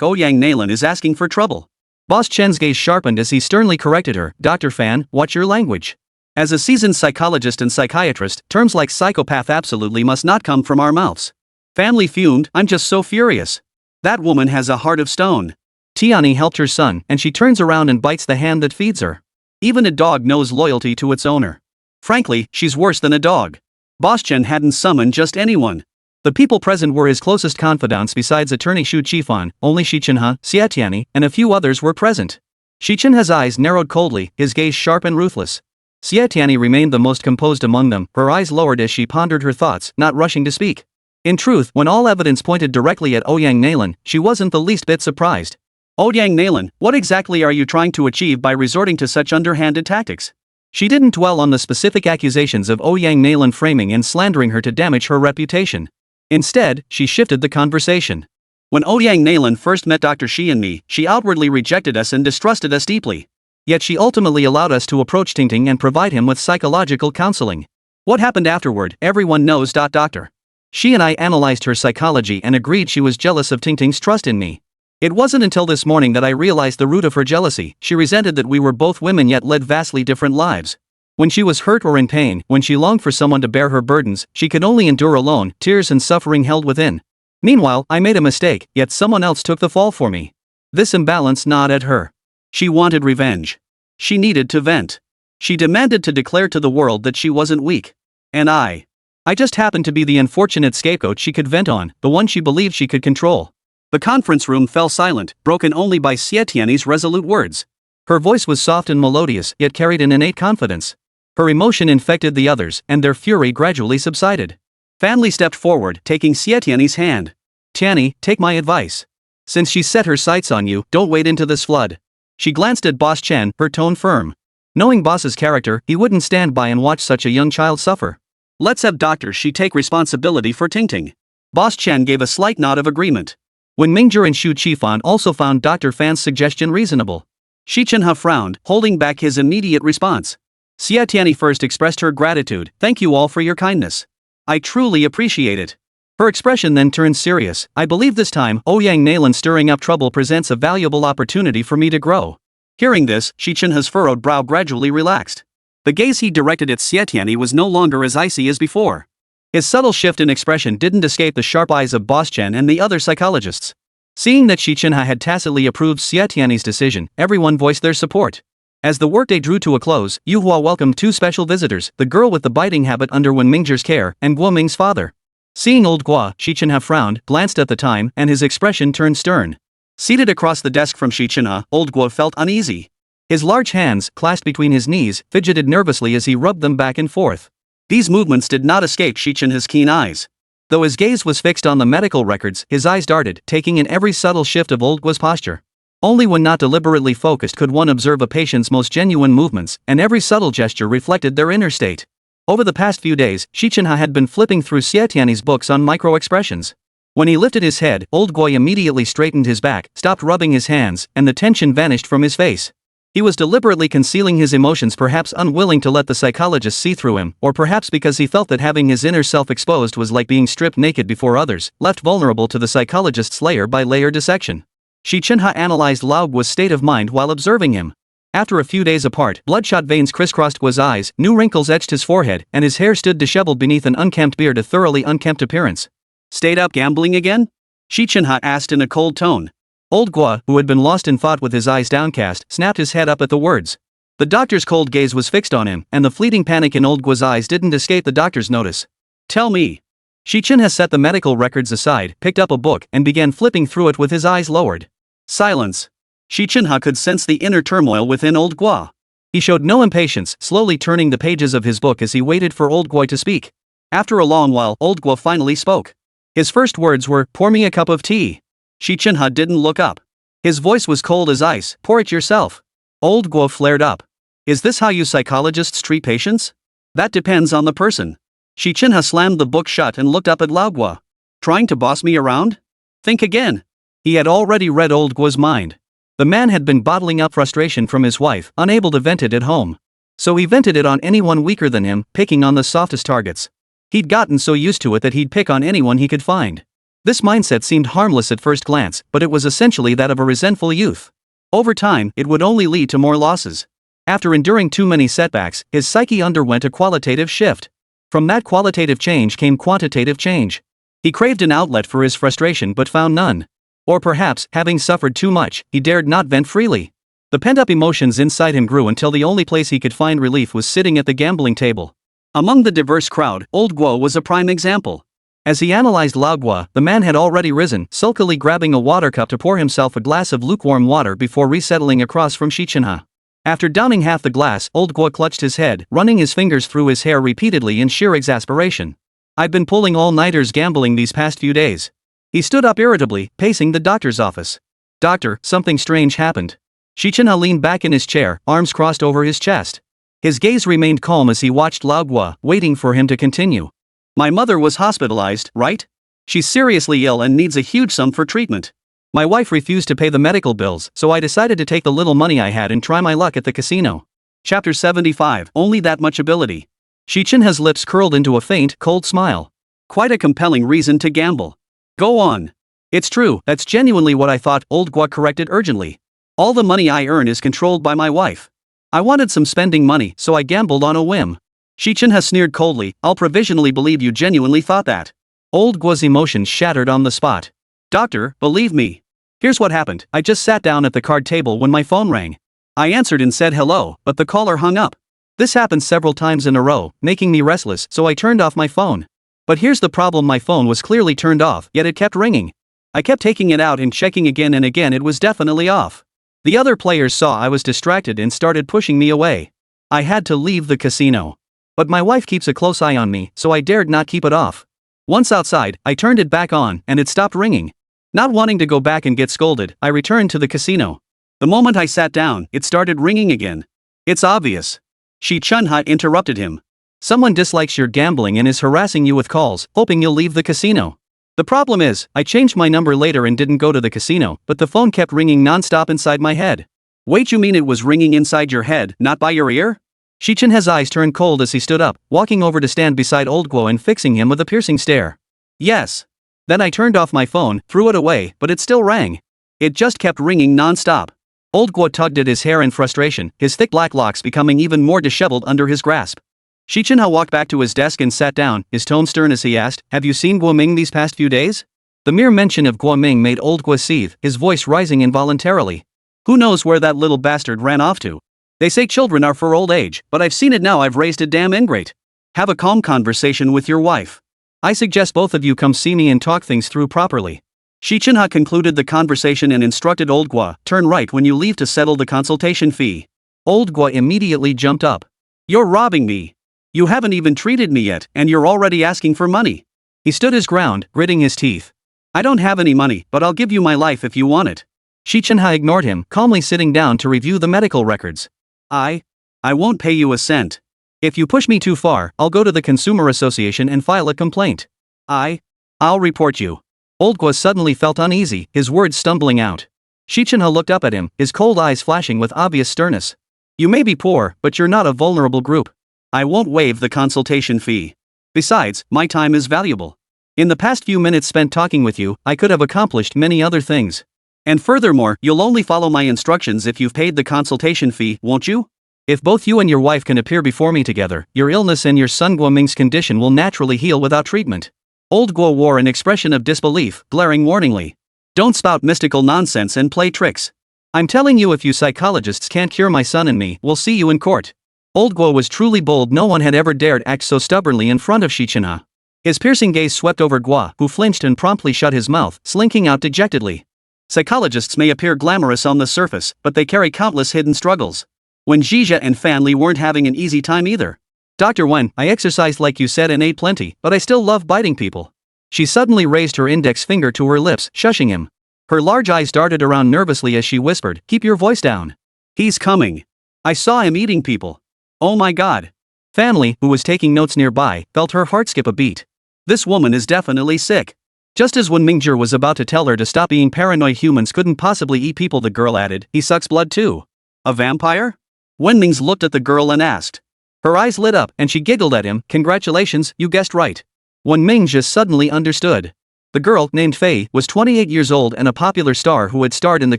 Ouyang Nalan is asking for trouble. Boss Chen's gaze sharpened as he sternly corrected her, Dr. Fan, watch your language. As a seasoned psychologist and psychiatrist, terms like psychopath absolutely must not come from our mouths. Family fumed, I'm just so furious. That woman has a heart of stone. Tianyi helped her son, and she turns around and bites the hand that feeds her. Even a dog knows loyalty to its owner. Frankly, she's worse than a dog. Boss Chen hadn't summoned just anyone. The people present were his closest confidants besides attorney Shu Qifan, only Xi Chenhe, Xie Tianyi, and a few others were present. Xi Chenhe's eyes narrowed coldly, his gaze sharp and ruthless. Xie Tianyi remained the most composed among them, her eyes lowered as she pondered her thoughts, not rushing to speak. In truth, when all evidence pointed directly at Ouyang Nalan, she wasn't the least bit surprised. Ouyang Nalan, what exactly are you trying to achieve by resorting to such underhanded tactics? She didn't dwell on the specific accusations of Ouyang Nalan framing and slandering her to damage her reputation. Instead, she shifted the conversation. When Ouyang Nalan first met Dr. Xi and me, she outwardly rejected us and distrusted us deeply. Yet she ultimately allowed us to approach Tingting and provide him with psychological counseling. What happened afterward, everyone knows. Dr. Xi and I analyzed her psychology and agreed she was jealous of Tingting's trust in me. It wasn't until this morning that I realized the root of her jealousy. She resented that we were both women yet led vastly different lives. When she was hurt or in pain, when she longed for someone to bear her burdens, she could only endure alone, tears and suffering held within. Meanwhile, I made a mistake, yet someone else took the fall for me. This imbalance gnawed at her. She wanted revenge. She needed to vent. She demanded to declare to the world that she wasn't weak. And I just happened to be the unfortunate scapegoat she could vent on, the one she believed she could control. The conference room fell silent, broken only by Xie Tianyi's resolute words. Her voice was soft and melodious, yet carried an innate confidence. Her emotion infected the others, and their fury gradually subsided. Fan Li stepped forward, taking Xie Tianyi's hand. Tianyi, take my advice. Since she's set her sights on you, don't wade into this flood. She glanced at Boss Chen, her tone firm. Knowing Boss's character, he wouldn't stand by and watch such a young child suffer. Let's have Dr. Xi take responsibility for Tingting. Boss Chen gave a slight nod of agreement. When Mingzhong and Shu Qifan also found Dr. Fan's suggestion reasonable. Xi Chenhe frowned, holding back his immediate response. Xie Tianyi first expressed her gratitude, thank you all for your kindness. I truly appreciate it. Her expression then turned serious, I believe this time, Ouyang Nalan stirring up trouble presents a valuable opportunity for me to grow. Hearing this, Xi Chenhe's furrowed brow gradually relaxed. The gaze he directed at Xie Tianyi was no longer as icy as before. His subtle shift in expression didn't escape the sharp eyes of Boss Chen and the other psychologists. Seeing that Xi Chenhe had tacitly approved Xie Tianyi's decision, everyone voiced their support. As the workday drew to a close, Yuhua welcomed two special visitors, the girl with the biting habit under Wen Mingzhong's care, and Guo Ming's father. Seeing old Guo, Xi Chenhe frowned, glanced at the time, and his expression turned stern. Seated across the desk from Xi Chenhe, old Guo felt uneasy. His large hands, clasped between his knees, fidgeted nervously as he rubbed them back and forth. These movements did not escape Xi Chenhe's keen eyes. Though his gaze was fixed on the medical records, his eyes darted, taking in every subtle shift of old Guo's posture. Only when not deliberately focused could one observe a patient's most genuine movements, and every subtle gesture reflected their inner state. Over the past few days, Xi Chenhe had been flipping through Xie Tianyi's books on micro-expressions. When he lifted his head, old Guo immediately straightened his back, stopped rubbing his hands, and the tension vanished from his face. He was deliberately concealing his emotions, perhaps unwilling to let the psychologist see through him, or perhaps because he felt that having his inner self exposed was like being stripped naked before others, left vulnerable to the psychologist's layer-by-layer dissection. Xi Chenhe analyzed Lao Guo's state of mind while observing him. After a few days apart, bloodshot veins crisscrossed Guo's eyes, new wrinkles etched his forehead, and his hair stood disheveled beneath an unkempt beard, a thoroughly unkempt appearance. Stayed up gambling again? Xi Chenhe asked in a cold tone. Old Guo, who had been lost in thought with his eyes downcast, snapped his head up at the words. The doctor's cold gaze was fixed on him, and the fleeting panic in old Guo's eyes didn't escape the doctor's notice. Tell me. Xi Chenhe set the medical records aside, picked up a book, and began flipping through it with his eyes lowered. Silence. Xi Chenhe could sense the inner turmoil within old Guo. He showed no impatience, slowly turning the pages of his book as he waited for old Guo to speak. After a long while, old Guo finally spoke. His first words were, "Pour me a cup of tea." Xi Chenhe didn't look up. His voice was cold as ice. "Pour it yourself." Old Guo flared up. "Is this how you psychologists treat patients?" "That depends on the person." Xi Chenhe slammed the book shut and looked up at Lao Guo. "Trying to boss me around? Think again." He had already read old Guo's mind. The man had been bottling up frustration from his wife, unable to vent it at home. So he vented it on anyone weaker than him, picking on the softest targets. He'd gotten so used to it that he'd pick on anyone he could find. This mindset seemed harmless at first glance, but it was essentially that of a resentful youth. Over time, it would only lead to more losses. After enduring too many setbacks, his psyche underwent a qualitative shift. From that qualitative change came quantitative change. He craved an outlet for his frustration but found none. Or perhaps, having suffered too much, he dared not vent freely. The pent-up emotions inside him grew until the only place he could find relief was sitting at the gambling table. Among the diverse crowd, old Guo was a prime example. As he analyzed Lao Guo, the man had already risen, sulkily grabbing a water cup to pour himself a glass of lukewarm water before resettling across from Xi Chenhe. After downing half the glass, old Guo clutched his head, running his fingers through his hair repeatedly in sheer exasperation. "I've been pulling all-nighters gambling these past few days." He stood up irritably, pacing the doctor's office. "Doctor, something strange happened." Xi Chenhe leaned back in his chair, arms crossed over his chest. His gaze remained calm as he watched Lao Guo, waiting for him to continue. "My mother was hospitalized, right? She's seriously ill and needs a huge sum for treatment. My wife refused to pay the medical bills, so I decided to take the little money I had and try my luck at the casino." Chapter 75, Only That Much Ability. Xi Chenhe's lips curled into a faint, cold smile. "Quite a compelling reason to gamble. Go on." "It's true, that's genuinely what I thought," old Guo corrected urgently. "All the money I earn is controlled by my wife. I wanted some spending money, so I gambled on a whim." Xi Chenhe sneered coldly. "I'll provisionally believe you genuinely thought that." Old Guo's emotions shattered on the spot. "Doctor, believe me. Here's what happened. I just sat down at the card table when my phone rang. I answered and said hello, but the caller hung up. This happened several times in a row, making me restless, so I turned off my phone. But here's the problem: my phone was clearly turned off, yet it kept ringing. I kept taking it out and checking again and again. It was definitely off. The other players saw I was distracted and started pushing me away. I had to leave the casino. But my wife keeps a close eye on me, so I dared not keep it off. Once outside, I turned it back on, and it stopped ringing. Not wanting to go back and get scolded, I returned to the casino. The moment I sat down, it started ringing again. It's obvious." Xi Chenhe interrupted him. "Someone dislikes your gambling and is harassing you with calls, hoping you'll leave the casino. The problem is, I changed my number later and didn't go to the casino, but the phone kept ringing non-stop inside my head." "Wait, you mean it was ringing inside your head, not by your ear?" Xi Chenhe's eyes turned cold as he stood up, walking over to stand beside old Guo and fixing him with a piercing stare. "Yes. Then I turned off my phone, threw it away, but it still rang. It just kept ringing non-stop." Old Guo tugged at his hair in frustration, his thick black locks becoming even more disheveled under his grasp. Xi Chenhe walked back to his desk and sat down, his tone stern as he asked, "Have you seen Guo Ming these past few days?" The mere mention of Guo Ming made old Guo seethe, his voice rising involuntarily. "Who knows where that little bastard ran off to? They say children are for old age, but I've seen it now. I've raised a damn ingrate. Have a calm conversation with your wife. I suggest both of you come see me and talk things through properly." Xi Chenhe concluded the conversation and instructed old Guo, "Turn right when you leave to settle the consultation fee." Old Guo immediately jumped up. "You're robbing me. You haven't even treated me yet, and you're already asking for money." He stood his ground, gritting his teeth. "I don't have any money, but I'll give you my life if you want it." Xi Chenhe ignored him, calmly sitting down to review the medical records. I won't pay you a cent. If you push me too far, I'll go to the Consumer Association and file a complaint. I'll report you." Old Guo suddenly felt uneasy, his words stumbling out. Xi Chenhe looked up at him, his cold eyes flashing with obvious sternness. "You may be poor, but you're not a vulnerable group. I won't waive the consultation fee. Besides, my time is valuable. In the past few minutes spent talking with you, I could have accomplished many other things. And furthermore, you'll only follow my instructions if you've paid the consultation fee, won't you? If both you and your wife can appear before me together, your illness and your son Guoming's condition will naturally heal without treatment. Old Guo wore an expression of disbelief, glaring warningly. Don't spout mystical nonsense and play tricks. I'm telling you, if you psychologists can't cure my son and me, we'll see you in court. Old Guo was truly bold. No one had ever dared act so stubbornly in front of Xi Chenhe. His piercing gaze swept over Guo, who flinched and promptly shut his mouth, slinking out dejectedly. Psychologists may appear glamorous on the surface, but they carry countless hidden struggles. When Zhizha and Fan Li weren't having an easy time either. Dr. Wen, I exercised like you said and ate plenty, but I still love biting people. She suddenly raised her index finger to her lips, shushing him. Her large eyes darted around nervously as she whispered, keep your voice down. He's coming. I saw him eating people. Oh my god. Fan Li, who was taking notes nearby, felt her heart skip a beat. This woman is definitely sick. Just as Wen Mingzhong was about to tell her to stop being paranoid, humans couldn't possibly eat people, the girl added, he sucks blood too. A vampire? Wen Mingzhong looked at the girl and asked. Her eyes lit up and she giggled at him, congratulations, you guessed right. Wen Mingzhong suddenly understood. The girl, named Fei, was 28 years old and a popular star who had starred in the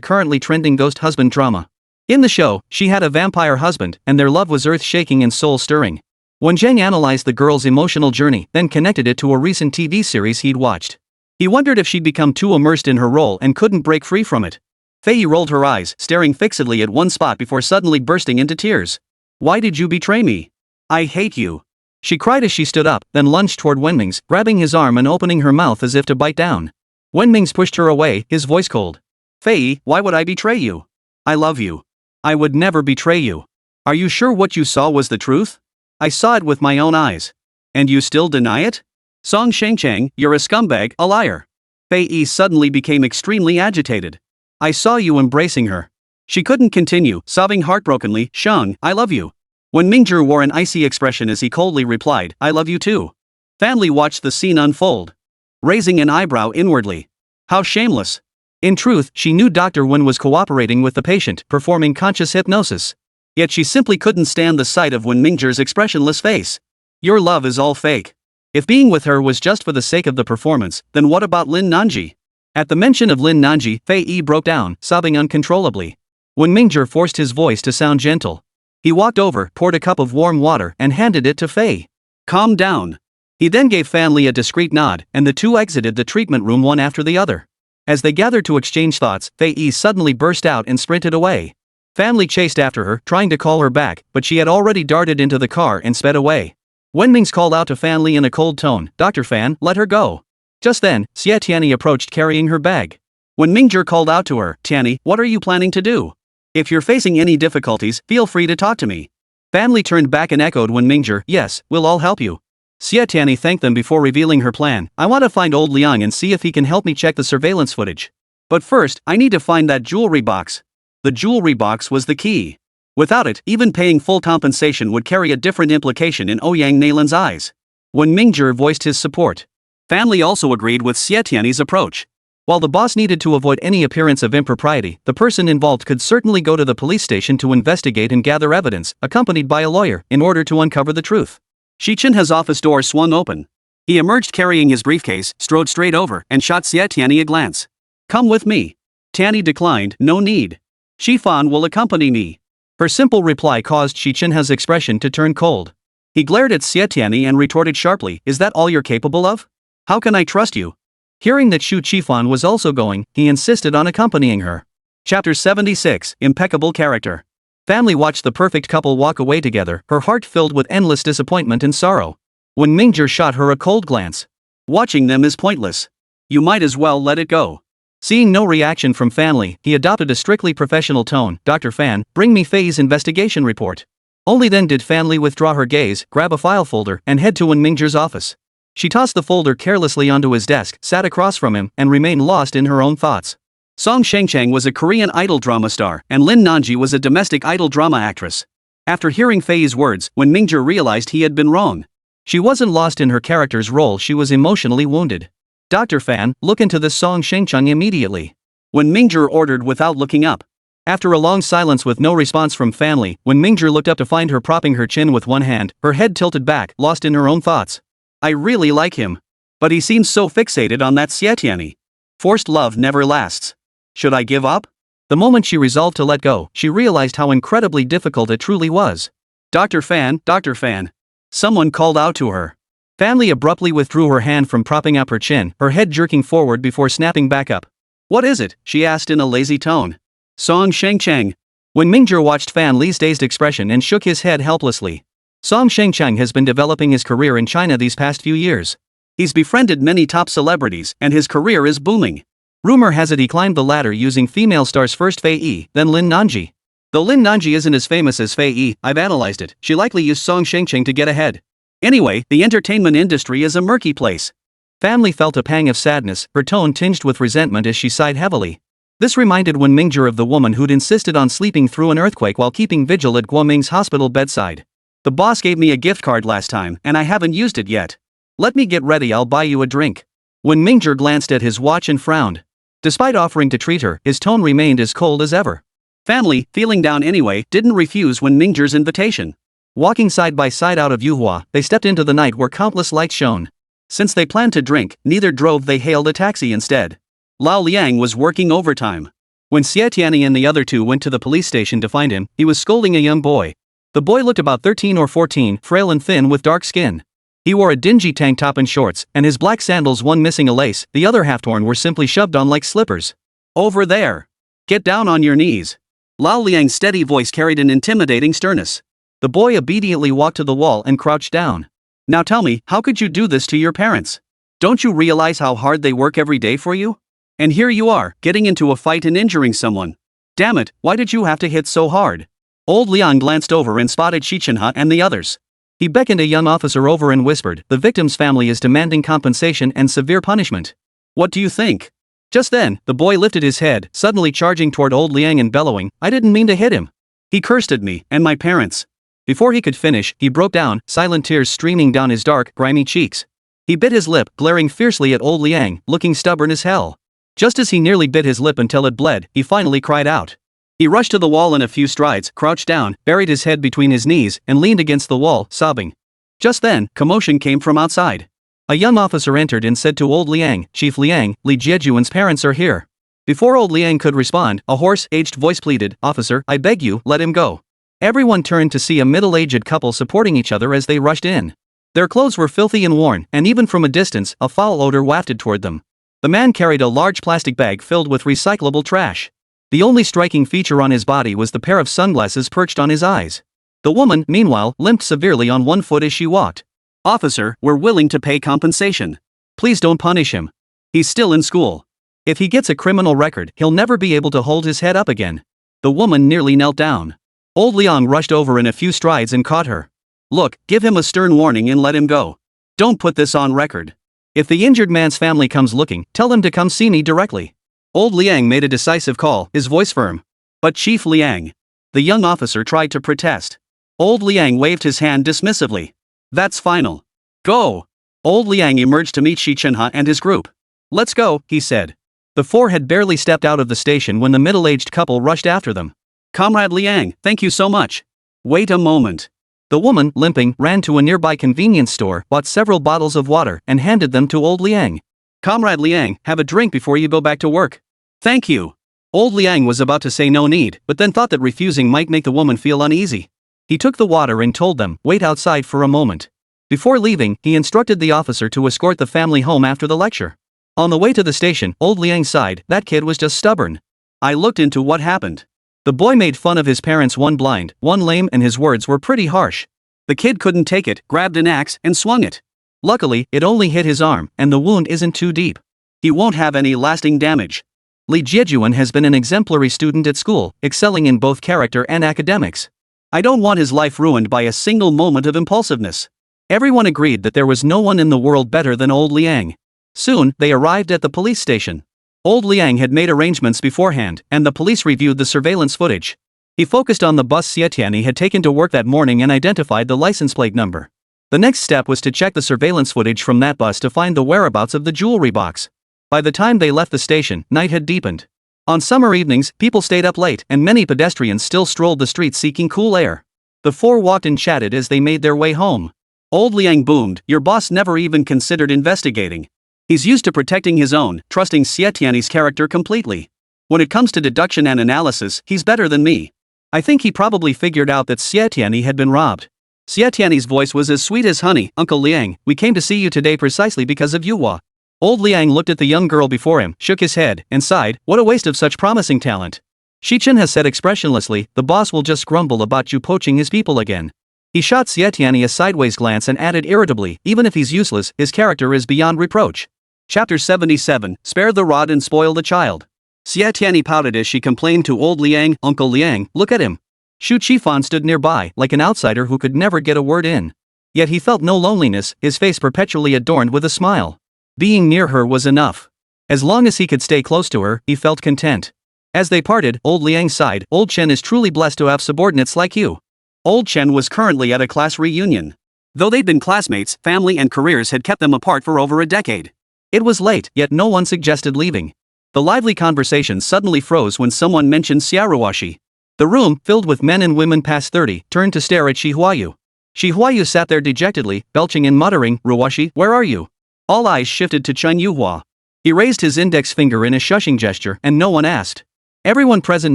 currently trending ghost husband drama. In the show, she had a vampire husband, and their love was earth-shaking and soul-stirring. Wen Zheng analyzed the girl's emotional journey, then connected it to a recent TV series he'd watched. He wondered if she'd become too immersed in her role and couldn't break free from it. Fei rolled her eyes, staring fixedly at one spot before suddenly bursting into tears. Why did you betray me? I hate you. She cried as she stood up, then lunged toward Wen Mingzhong, grabbing his arm and opening her mouth as if to bite down. Wen Mingzhong pushed her away, his voice cold. Fei, why would I betray you? I love you. I would never betray you. Are you sure what you saw was the truth? I saw it with my own eyes. And you still deny it? Song Shengcheng, you're a scumbag, a liar. Fei suddenly became extremely agitated. I saw you embracing her. She couldn't continue, sobbing heartbrokenly, Sheng, I love you. Wen Mingzhong wore an icy expression as he coldly replied, I love you too. Fan Li watched the scene unfold, raising an eyebrow inwardly. How shameless. In truth, she knew Dr. Wen was cooperating with the patient, performing conscious hypnosis. Yet she simply couldn't stand the sight of Wen Mingzhong's expressionless face. Your love is all fake. If being with her was just for the sake of the performance, then what about Lin Nanji? At the mention of Lin Nanji, Fei broke down, sobbing uncontrollably. Wen Mingzhong forced his voice to sound gentle. He walked over, poured a cup of warm water, and handed it to Fei. Calm down. He then gave Fan Li a discreet nod, and the two exited the treatment room one after the other. As they gathered to exchange thoughts, Fei suddenly burst out and sprinted away. Fan Li chased after her, trying to call her back, but she had already darted into the car and sped away. Wen Mingzhong called out to Fan Li in a cold tone, Dr. Fan, let her go. Just then, Xie Tianyi approached carrying her bag. Wen Mingzhong called out to her, Tianyi, what are you planning to do? If you're facing any difficulties, feel free to talk to me. Fan Li turned back and echoed Wen Mingzhong, yes, we'll all help you. Xie Tianyi thanked them before revealing her plan, I want to find old Liang and see if he can help me check the surveillance footage. But first, I need to find that jewelry box. The jewelry box was the key. Without it, even paying full compensation would carry a different implication in Ouyang Nalin's eyes. Wen Mingzhong voiced his support. Fan Li also agreed with Xie Tianyi's approach. While the boss needed to avoid any appearance of impropriety, the person involved could certainly go to the police station to investigate and gather evidence, accompanied by a lawyer, in order to uncover the truth. Xi Chenhe's office door swung open. He emerged carrying his briefcase, strode straight over, and shot Xie Tianyi a glance. Come with me. Tianyi declined, no need. Xi Fan will accompany me. Her simple reply caused Xi Chenhe's expression to turn cold. He glared at Xie Tianyi and retorted sharply, is that all you're capable of? How can I trust you? Hearing that Xu Qifan was also going, he insisted on accompanying her. Chapter 76, Impeccable Character. Fan Li watched the perfect couple walk away together, her heart filled with endless disappointment and sorrow. Wen Mingzhong shot her a cold glance. Watching them is pointless. You might as well let it go. Seeing no reaction from Fan Li, he adopted a strictly professional tone, Dr. Fan, bring me Fei's investigation report. Only then did Fan Li withdraw her gaze, grab a file folder, and head to Wen Mingzhong's office. She tossed the folder carelessly onto his desk, sat across from him, and remained lost in her own thoughts. Song Shengcheng was a Korean idol drama star, and Lin Nanji was a domestic idol drama actress. After hearing Fei's words, Wen Mingzhong realized he had been wrong. She wasn't lost in her character's role, she was emotionally wounded. Dr. Fan, look into this Song Shengcheng immediately. Wen Mingzhong ordered without looking up. After a long silence with no response from Fan Li, Wen Mingzhong looked up to find her propping her chin with one hand, her head tilted back, lost in her own thoughts. I really like him. But he seems so fixated on that Xie Tianyi. Forced love never lasts. Should I give up? The moment she resolved to let go, she realized how incredibly difficult it truly was. Dr. Fan, Dr. Fan. Someone called out to her. Family abruptly withdrew her hand from propping up her chin, her head jerking forward before snapping back up. What is it? She asked in a lazy tone. Song Shengcheng. When Mingzhong watched Fan Li's dazed expression and shook his head helplessly. Song Shengcheng has been developing his career in China these past few years. He's befriended many top celebrities and his career is booming. Rumor has it he climbed the ladder using female stars first Fei Yi, then Lin Nanji. Though Lin Nanji isn't as famous as Fei Yi, I've analyzed it, she likely used Song Shengcheng to get ahead. Anyway, the entertainment industry is a murky place. Family felt a pang of sadness, her tone tinged with resentment as she sighed heavily. This reminded Wen Mingzhong of the woman who'd insisted on sleeping through an earthquake while keeping vigil at Guoming's hospital bedside. The boss gave me a gift card last time and I haven't used it yet. Let me get ready, I'll buy you a drink. Wen Mingzhong glanced at his watch and frowned. Despite offering to treat her, his tone remained as cold as ever. Family, feeling down anyway, didn't refuse Wen Mingzhong's invitation. Walking side by side out of Yuhua, they stepped into the night where countless lights shone. Since they planned to drink, neither drove, they hailed a taxi instead. Lao Liang was working overtime. When Xie Tianyi and the other two went to the police station to find him, he was scolding a young boy. The boy looked about 13 or 14, frail and thin with dark skin. He wore a dingy tank top and shorts, and his black sandals, one missing a lace, the other half torn, were simply shoved on like slippers. Over there! Get down on your knees! Lao Liang's steady voice carried an intimidating sternness. The boy obediently walked to the wall and crouched down. Now tell me, how could you do this to your parents? Don't you realize how hard they work every day for you? And here you are, getting into a fight and injuring someone. Damn it, why did you have to hit so hard? Old Liang glanced over and spotted Xi Chenhe and the others. He beckoned a young officer over and whispered, the victim's family is demanding compensation and severe punishment. What do you think? Just then, the boy lifted his head, suddenly charging toward old Liang and bellowing, I didn't mean to hit him. He cursed at me, and my parents. Before he could finish, he broke down, silent tears streaming down his dark, grimy cheeks. He bit his lip, glaring fiercely at old Liang, looking stubborn as hell. Just as he nearly bit his lip until it bled, he finally cried out. He rushed to the wall in a few strides, crouched down, buried his head between his knees, and leaned against the wall, sobbing. Just then, commotion came from outside. A young officer entered and said to old Liang, Chief Liang, Li Jiejuan's parents are here. Before old Liang could respond, a hoarse, aged voice pleaded, Officer, I beg you, let him go. Everyone turned to see a middle-aged couple supporting each other as they rushed in. Their clothes were filthy and worn, and even from a distance, a foul odor wafted toward them. The man carried a large plastic bag filled with recyclable trash. The only striking feature on his body was the pair of sunglasses perched on his eyes. The woman, meanwhile, limped severely on one foot as she walked. Officer, we're willing to pay compensation. Please don't punish him. He's still in school. If he gets a criminal record, he'll never be able to hold his head up again. The woman nearly knelt down. Old Liang rushed over in a few strides and caught her. Look, give him a stern warning and let him go. Don't put this on record. If the injured man's family comes looking, tell them to come see me directly. Old Liang made a decisive call, his voice firm. But Chief Liang. The young officer tried to protest. Old Liang waved his hand dismissively. That's final. Go! Old Liang emerged to meet Xi Chenhe and his group. Let's go, he said. The four had barely stepped out of the station when the middle-aged couple rushed after them. Comrade Liang, thank you so much. Wait a moment. The woman, limping, ran to a nearby convenience store, bought several bottles of water, and handed them to old Liang. Comrade Liang, have a drink before you go back to work. Thank you. Old Liang was about to say no need, but then thought that refusing might make the woman feel uneasy. He took the water and told them, wait outside for a moment. Before leaving, he instructed the officer to escort the family home after the lecture. On the way to the station, old Liang sighed, that kid was just stubborn. I looked into what happened. The boy made fun of his parents, one blind, one lame, and his words were pretty harsh. The kid couldn't take it, grabbed an axe, and swung it. Luckily, it only hit his arm, and the wound isn't too deep. He won't have any lasting damage. Li Jiejuan has been an exemplary student at school, excelling in both character and academics. I don't want his life ruined by a single moment of impulsiveness. Everyone agreed that there was no one in the world better than old Liang. Soon, they arrived at the police station. Old Liang had made arrangements beforehand, and the police reviewed the surveillance footage. He focused on the bus Xie Tianyi had taken to work that morning and identified the license plate number. The next step was to check the surveillance footage from that bus to find the whereabouts of the jewelry box. By the time they left the station, night had deepened. On summer evenings, people stayed up late, and many pedestrians still strolled the streets seeking cool air. The four walked and chatted as they made their way home. Old Liang boomed, your boss never even considered investigating. He's used to protecting his own, trusting Xie Tianyi's character completely. When it comes to deduction and analysis, he's better than me. I think he probably figured out that Xie Tianyi had been robbed. Xie Tianyi's voice was as sweet as honey. Uncle Liang, we came to see you today precisely because of Yuhua. Old Liang looked at the young girl before him, shook his head, and sighed, what a waste of such promising talent. Xi Chenhe said expressionlessly, the boss will just grumble about you poaching his people again. He shot Xie Tianyi a sideways glance and added irritably, even if he's useless, his character is beyond reproach. Chapter 77, Spare the Rod and Spoil the Child. Xie Tianyi pouted as she complained to old Liang, Uncle Liang, look at him. Shu Qifan stood nearby, like an outsider who could never get a word in. Yet he felt no loneliness, his face perpetually adorned with a smile. Being near her was enough. As long as he could stay close to her, he felt content. As they parted, old Liang sighed, Old Chen is truly blessed to have subordinates like you. Old Chen was currently at a class reunion. Though they'd been classmates, family and careers had kept them apart for over a decade. It was late, yet no one suggested leaving. The lively conversation suddenly froze when someone mentioned Xiaoruoshi. The room, filled with men and women past 30, turned to stare at Huayu. Huayu sat there dejectedly, belching and muttering, Ruoshi, where are you? All eyes shifted to Chen Yuhua. He raised his index finger in a shushing gesture, and no one asked. Everyone present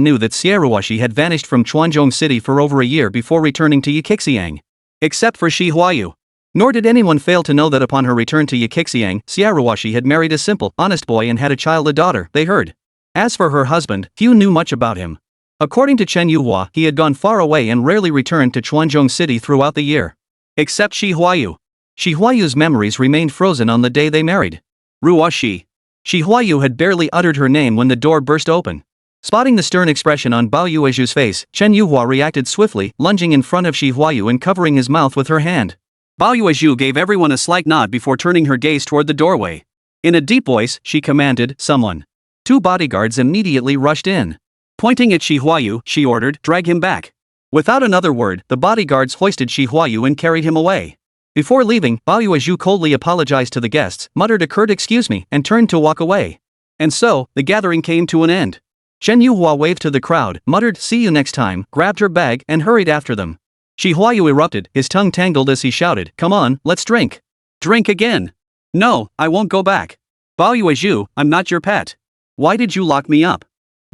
knew that Xiaoruoshi had vanished from Chuanzhong City for over a year before returning to Yixiang. Except for Huayu. Nor did anyone fail to know that upon her return to Yixiang, Xiaoruoshi had married a simple, honest boy and had a daughter, they heard. As for her husband, few knew much about him. According to Chen Yuhua, he had gone far away and rarely returned to Chuanzhong City throughout the year. Except Huayu. Huayu's memories remained frozen on the day they married. Ruoshi. Huayu had barely uttered her name when the door burst open. Spotting the stern expression on Bao Yuezhu's face, Chen Yuhua reacted swiftly, lunging in front of Huayu and covering his mouth with her hand. Bao Yuezhu gave everyone a slight nod before turning her gaze toward the doorway. In a deep voice, she commanded, someone. 2 bodyguards immediately rushed in. Pointing at Huayu, she ordered, drag him back. Without another word, the bodyguards hoisted Huayu and carried him away. Before leaving, Bao Yuezhu coldly apologized to the guests, muttered a curt excuse me, and turned to walk away. And so, the gathering came to an end. Chen Yuhua waved to the crowd, muttered, see you next time, grabbed her bag, and hurried after them. Huayu erupted, his tongue tangled as he shouted, come on, let's drink. Drink again. No, I won't go back. Bao Yuezhu, I'm not your pet. Why did you lock me up?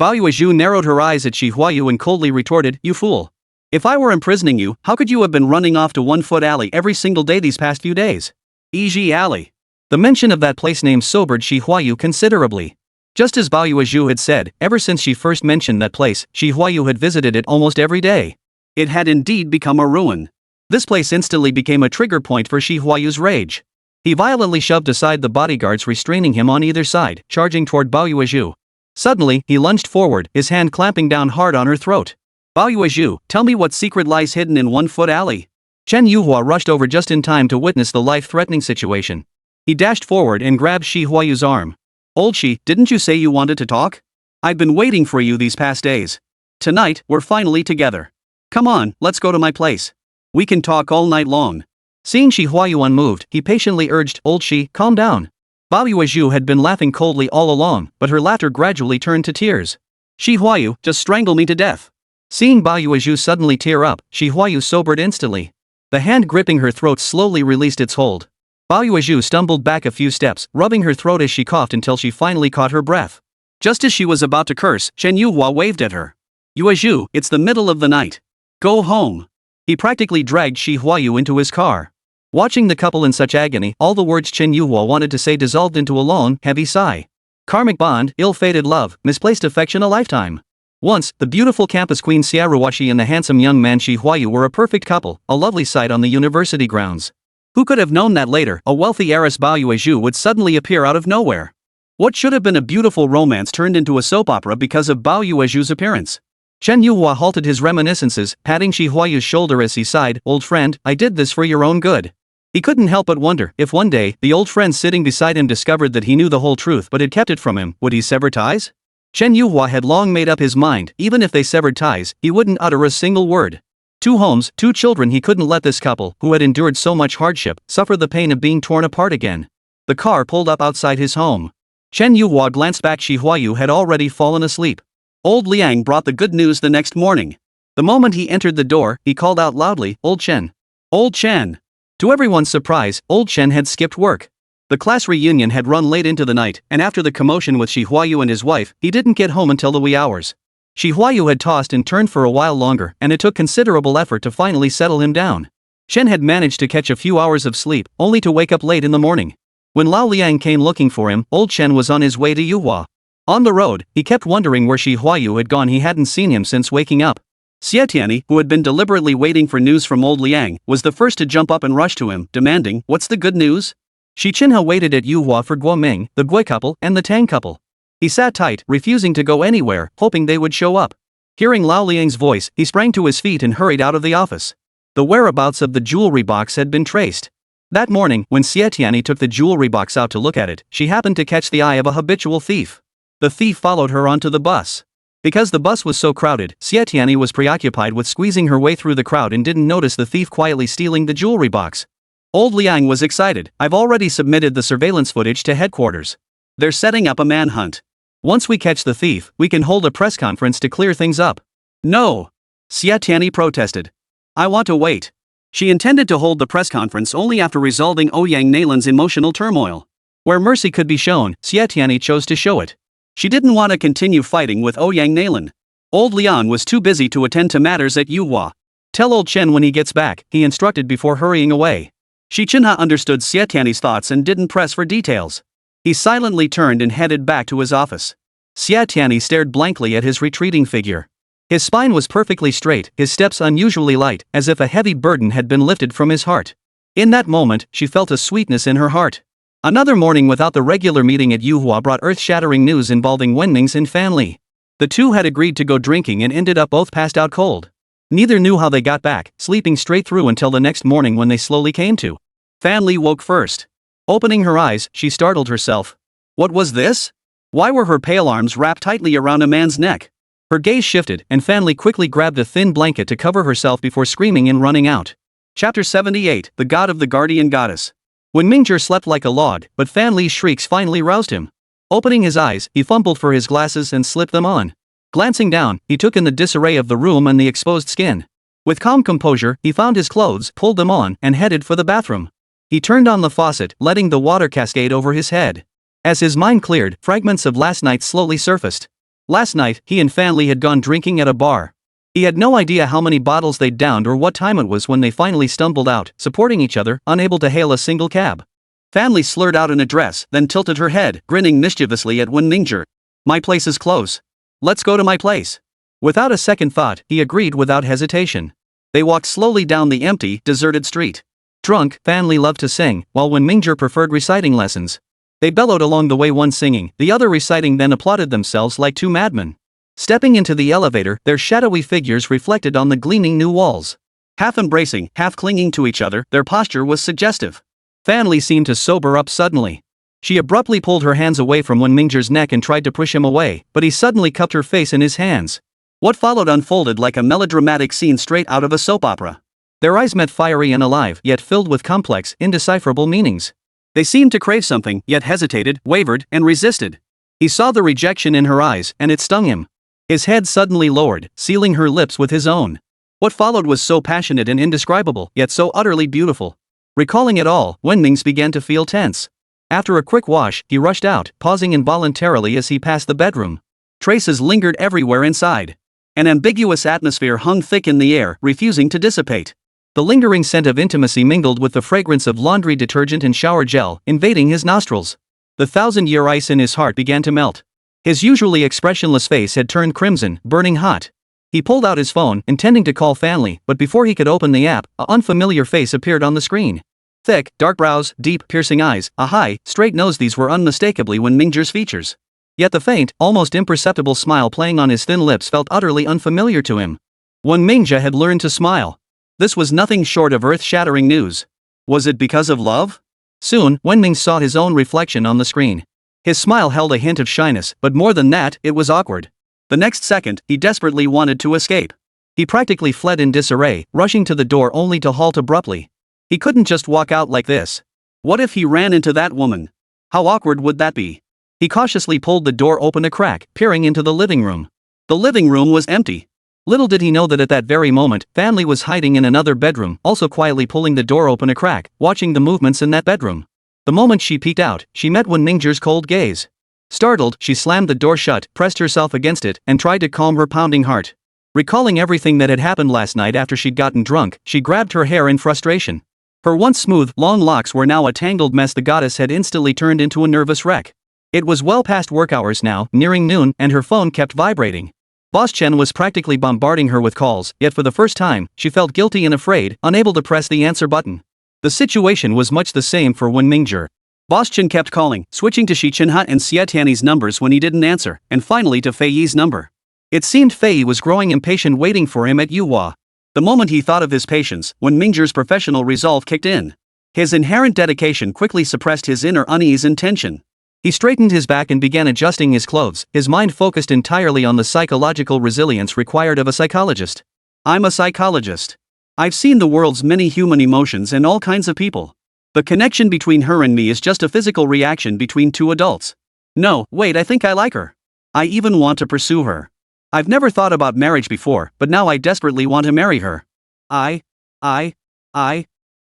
Bao Yuezhu narrowed her eyes at Huayu and coldly retorted, you fool. If I were imprisoning you, how could you have been running off to 1 Foot Alley every single day these past few days? E.g. Alley. The mention of that place name sobered Huayu considerably. Just as Bao Yuezhu had said, ever since she first mentioned that place, Huayu had visited it almost every day. It had indeed become a ruin. This place instantly became a trigger point for Huayu's rage. He violently shoved aside the bodyguards restraining him on either side, charging toward Bao Yuezhu. Suddenly, he lunged forward, his hand clamping down hard on her throat. Bao Yuezhu, tell me what secret lies hidden in 1 Foot Alley. Chen Yuhua rushed over just in time to witness the life-threatening situation. He dashed forward and grabbed Huayu's arm. Old Xi, didn't you say you wanted to talk? I've been waiting for you these past days. Tonight, we're finally together. Come on, let's go to my place. We can talk all night long. Seeing Huayu unmoved, he patiently urged, Old Xi, calm down. Bao Yuezhu had been laughing coldly all along, but her laughter gradually turned to tears. Huayu, just strangle me to death. Seeing Bao Yuezhu suddenly tear up, Huayu sobered instantly. The hand gripping her throat slowly released its hold. Bao Yuezhu stumbled back a few steps, rubbing her throat as she coughed until she finally caught her breath. Just as she was about to curse, Chen Yuhua waved at her. Yuezhu, it's the middle of the night. Go home. He practically dragged Huayu into his car. Watching the couple in such agony, all the words Chen Yuhua wanted to say dissolved into a long, heavy sigh. Karmic bond, ill-fated love, misplaced affection, a lifetime. Once, the beautiful campus queen Xiaoruoshi and the handsome young man Huayu were a perfect couple, a lovely sight on the university grounds. Who could have known that later, a wealthy heiress Bao Yuezhu would suddenly appear out of nowhere? What should have been a beautiful romance turned into a soap opera because of Bao Yuezhu's appearance. Chen Yuhua halted his reminiscences, patting Huayu's shoulder as he sighed, old friend, I did this for your own good. He couldn't help but wonder, if one day, the old friend sitting beside him discovered that he knew the whole truth but had kept it from him, would he sever ties? Chen Yuhua had long made up his mind, even if they severed ties, he wouldn't utter a single word. 2 homes, 2 children, he couldn't let this couple, who had endured so much hardship, suffer the pain of being torn apart again. The car pulled up outside his home. Chen Yuhua glanced back. Huayu had already fallen asleep. Old Liang brought the good news the next morning. The moment he entered the door, he called out loudly, Old Chen. Old Chen. To everyone's surprise, Old Chen had skipped work. The class reunion had run late into the night, and after the commotion with Huayu and his wife, he didn't get home until the wee hours. Huayu had tossed and turned for a while longer, and it took considerable effort to finally settle him down. Chen had managed to catch a few hours of sleep, only to wake up late in the morning. When Lao Liang came looking for him, old Chen was on his way to Yuhua. On the road, he kept wondering where Huayu had gone. He hadn't seen him since waking up. Xie Tianyi, who had been deliberately waiting for news from old Liang, was the first to jump up and rush to him, demanding, "What's the good news?" Xi Chenhe waited at Yuhua for Guo Ming, the Gui couple, and the Tang couple. He sat tight, refusing to go anywhere, hoping they would show up. Hearing Lao Liang's voice, he sprang to his feet and hurried out of the office. The whereabouts of the jewelry box had been traced. That morning, when Xie Tianyi took the jewelry box out to look at it, she happened to catch the eye of a habitual thief. The thief followed her onto the bus. Because the bus was so crowded, Xie Tianyi was preoccupied with squeezing her way through the crowd and didn't notice the thief quietly stealing the jewelry box. Old Liang was excited. "I've already submitted the surveillance footage to headquarters. They're setting up a manhunt. Once we catch the thief, we can hold a press conference to clear things up." "No!" Xie Tianyi protested. "I want to wait." She intended to hold the press conference only after resolving Ouyang Nalan's emotional turmoil. Where mercy could be shown, Xie Tianyi chose to show it. She didn't want to continue fighting with Ouyang Nalan. Old Liang was too busy to attend to matters at Yuhua. "Tell old Chen when he gets back," he instructed before hurrying away. Xi Chenhe understood Xie Tianyi's thoughts and didn't press for details. He silently turned and headed back to his office. Xie Tianyi stared blankly at his retreating figure. His spine was perfectly straight, his steps unusually light, as if a heavy burden had been lifted from his heart. In that moment, she felt a sweetness in her heart. Another morning without the regular meeting at Yuhua brought earth-shattering news involving Wenming's and Fan Li. The two had agreed to go drinking and ended up both passed out cold. Neither knew how they got back, sleeping straight through until the next morning when they slowly came to. Fan Li woke first. Opening her eyes, she startled herself. What was this? Why were her pale arms wrapped tightly around a man's neck? Her gaze shifted, and Fan Li quickly grabbed a thin blanket to cover herself before screaming and running out. Chapter 78, The God of the Guardian Goddess. When Mingzhong slept like a log, but Fan Li's shrieks finally roused him. Opening his eyes, he fumbled for his glasses and slipped them on. Glancing down, he took in the disarray of the room and the exposed skin. With calm composure, he found his clothes, pulled them on, and headed for the bathroom. He turned on the faucet, letting the water cascade over his head. As his mind cleared, fragments of last night slowly surfaced. Last night, he and Fan Li had gone drinking at a bar. He had no idea how many bottles they'd downed or what time it was when they finally stumbled out, supporting each other, unable to hail a single cab. Fan Li slurred out an address, then tilted her head, grinning mischievously at Wen Mingzhong. "My place is close. Let's go to my place." Without a second thought, he agreed without hesitation. They walked slowly down the empty, deserted street. Drunk, Fan Li loved to sing, while Wen Mingzhong preferred reciting lessons. They bellowed along the way, one singing, the other reciting, then applauded themselves like two madmen. Stepping into the elevator, their shadowy figures reflected on the gleaming new walls. Half embracing, half clinging to each other, their posture was suggestive. Fan Li seemed to sober up suddenly. She abruptly pulled her hands away from Wen Mingzhong's neck and tried to push him away, but he suddenly cupped her face in his hands. What followed unfolded like a melodramatic scene straight out of a soap opera. Their eyes met, fiery and alive, yet filled with complex, indecipherable meanings. They seemed to crave something, yet hesitated, wavered, and resisted. He saw the rejection in her eyes, and it stung him. His head suddenly lowered, sealing her lips with his own. What followed was so passionate and indescribable, yet so utterly beautiful. Recalling it all, Wenming's began to feel tense. After a quick wash, he rushed out, pausing involuntarily as he passed the bedroom. Traces lingered everywhere inside. An ambiguous atmosphere hung thick in the air, refusing to dissipate. The lingering scent of intimacy mingled with the fragrance of laundry detergent and shower gel, invading his nostrils. The thousand-year ice in his heart began to melt. His usually expressionless face had turned crimson, burning hot. He pulled out his phone, intending to call Fan Li, but before he could open the app, an unfamiliar face appeared on the screen. Thick, dark brows, deep, piercing eyes, a high, straight nose, these were unmistakably Wen Mingzhong's features. Yet the faint, almost imperceptible smile playing on his thin lips felt utterly unfamiliar to him. Wen Mingzhong had learned to smile. This was nothing short of earth-shattering news. Was it because of love? Soon, Wenming saw his own reflection on the screen. His smile held a hint of shyness, but more than that, it was awkward. The next second, he desperately wanted to escape. He practically fled in disarray, rushing to the door only to halt abruptly. He couldn't just walk out like this. What if he ran into that woman? How awkward would that be? He cautiously pulled the door open a crack, peering into the living room. The living room was empty. Little did he know that at that very moment, Fan Li was hiding in another bedroom, also quietly pulling the door open a crack, watching the movements in that bedroom. The moment she peeked out, she met Wen Mingzhong's cold gaze. Startled, she slammed the door shut, pressed herself against it, and tried to calm her pounding heart. Recalling everything that had happened last night after she'd gotten drunk, she grabbed her hair in frustration. Her once smooth, long locks were now a tangled mess. The goddess had instantly turned into a nervous wreck. It was well past work hours now, nearing noon, and her phone kept vibrating. Boss Chen was practically bombarding her with calls, yet for the first time, she felt guilty and afraid, unable to press the answer button. The situation was much the same for Wen Mingzhong. Boss Chen kept calling, switching to Xi Chenhe and Xie Tianyi's numbers when he didn't answer, and finally to Fei Yi's number. It seemed Fei Yi was growing impatient waiting for him at Yuhua. The moment he thought of his patience, Wen Mingzhong's professional resolve kicked in. His inherent dedication quickly suppressed his inner unease and tension. He straightened his back and began adjusting his clothes, his mind focused entirely on the psychological resilience required of a psychologist. I'm a psychologist. I've seen the world's many human emotions and all kinds of people. The connection between her and me is just a physical reaction between two adults. No, wait, I think I like her. I even want to pursue her. I've never thought about marriage before, but now I desperately want to marry her.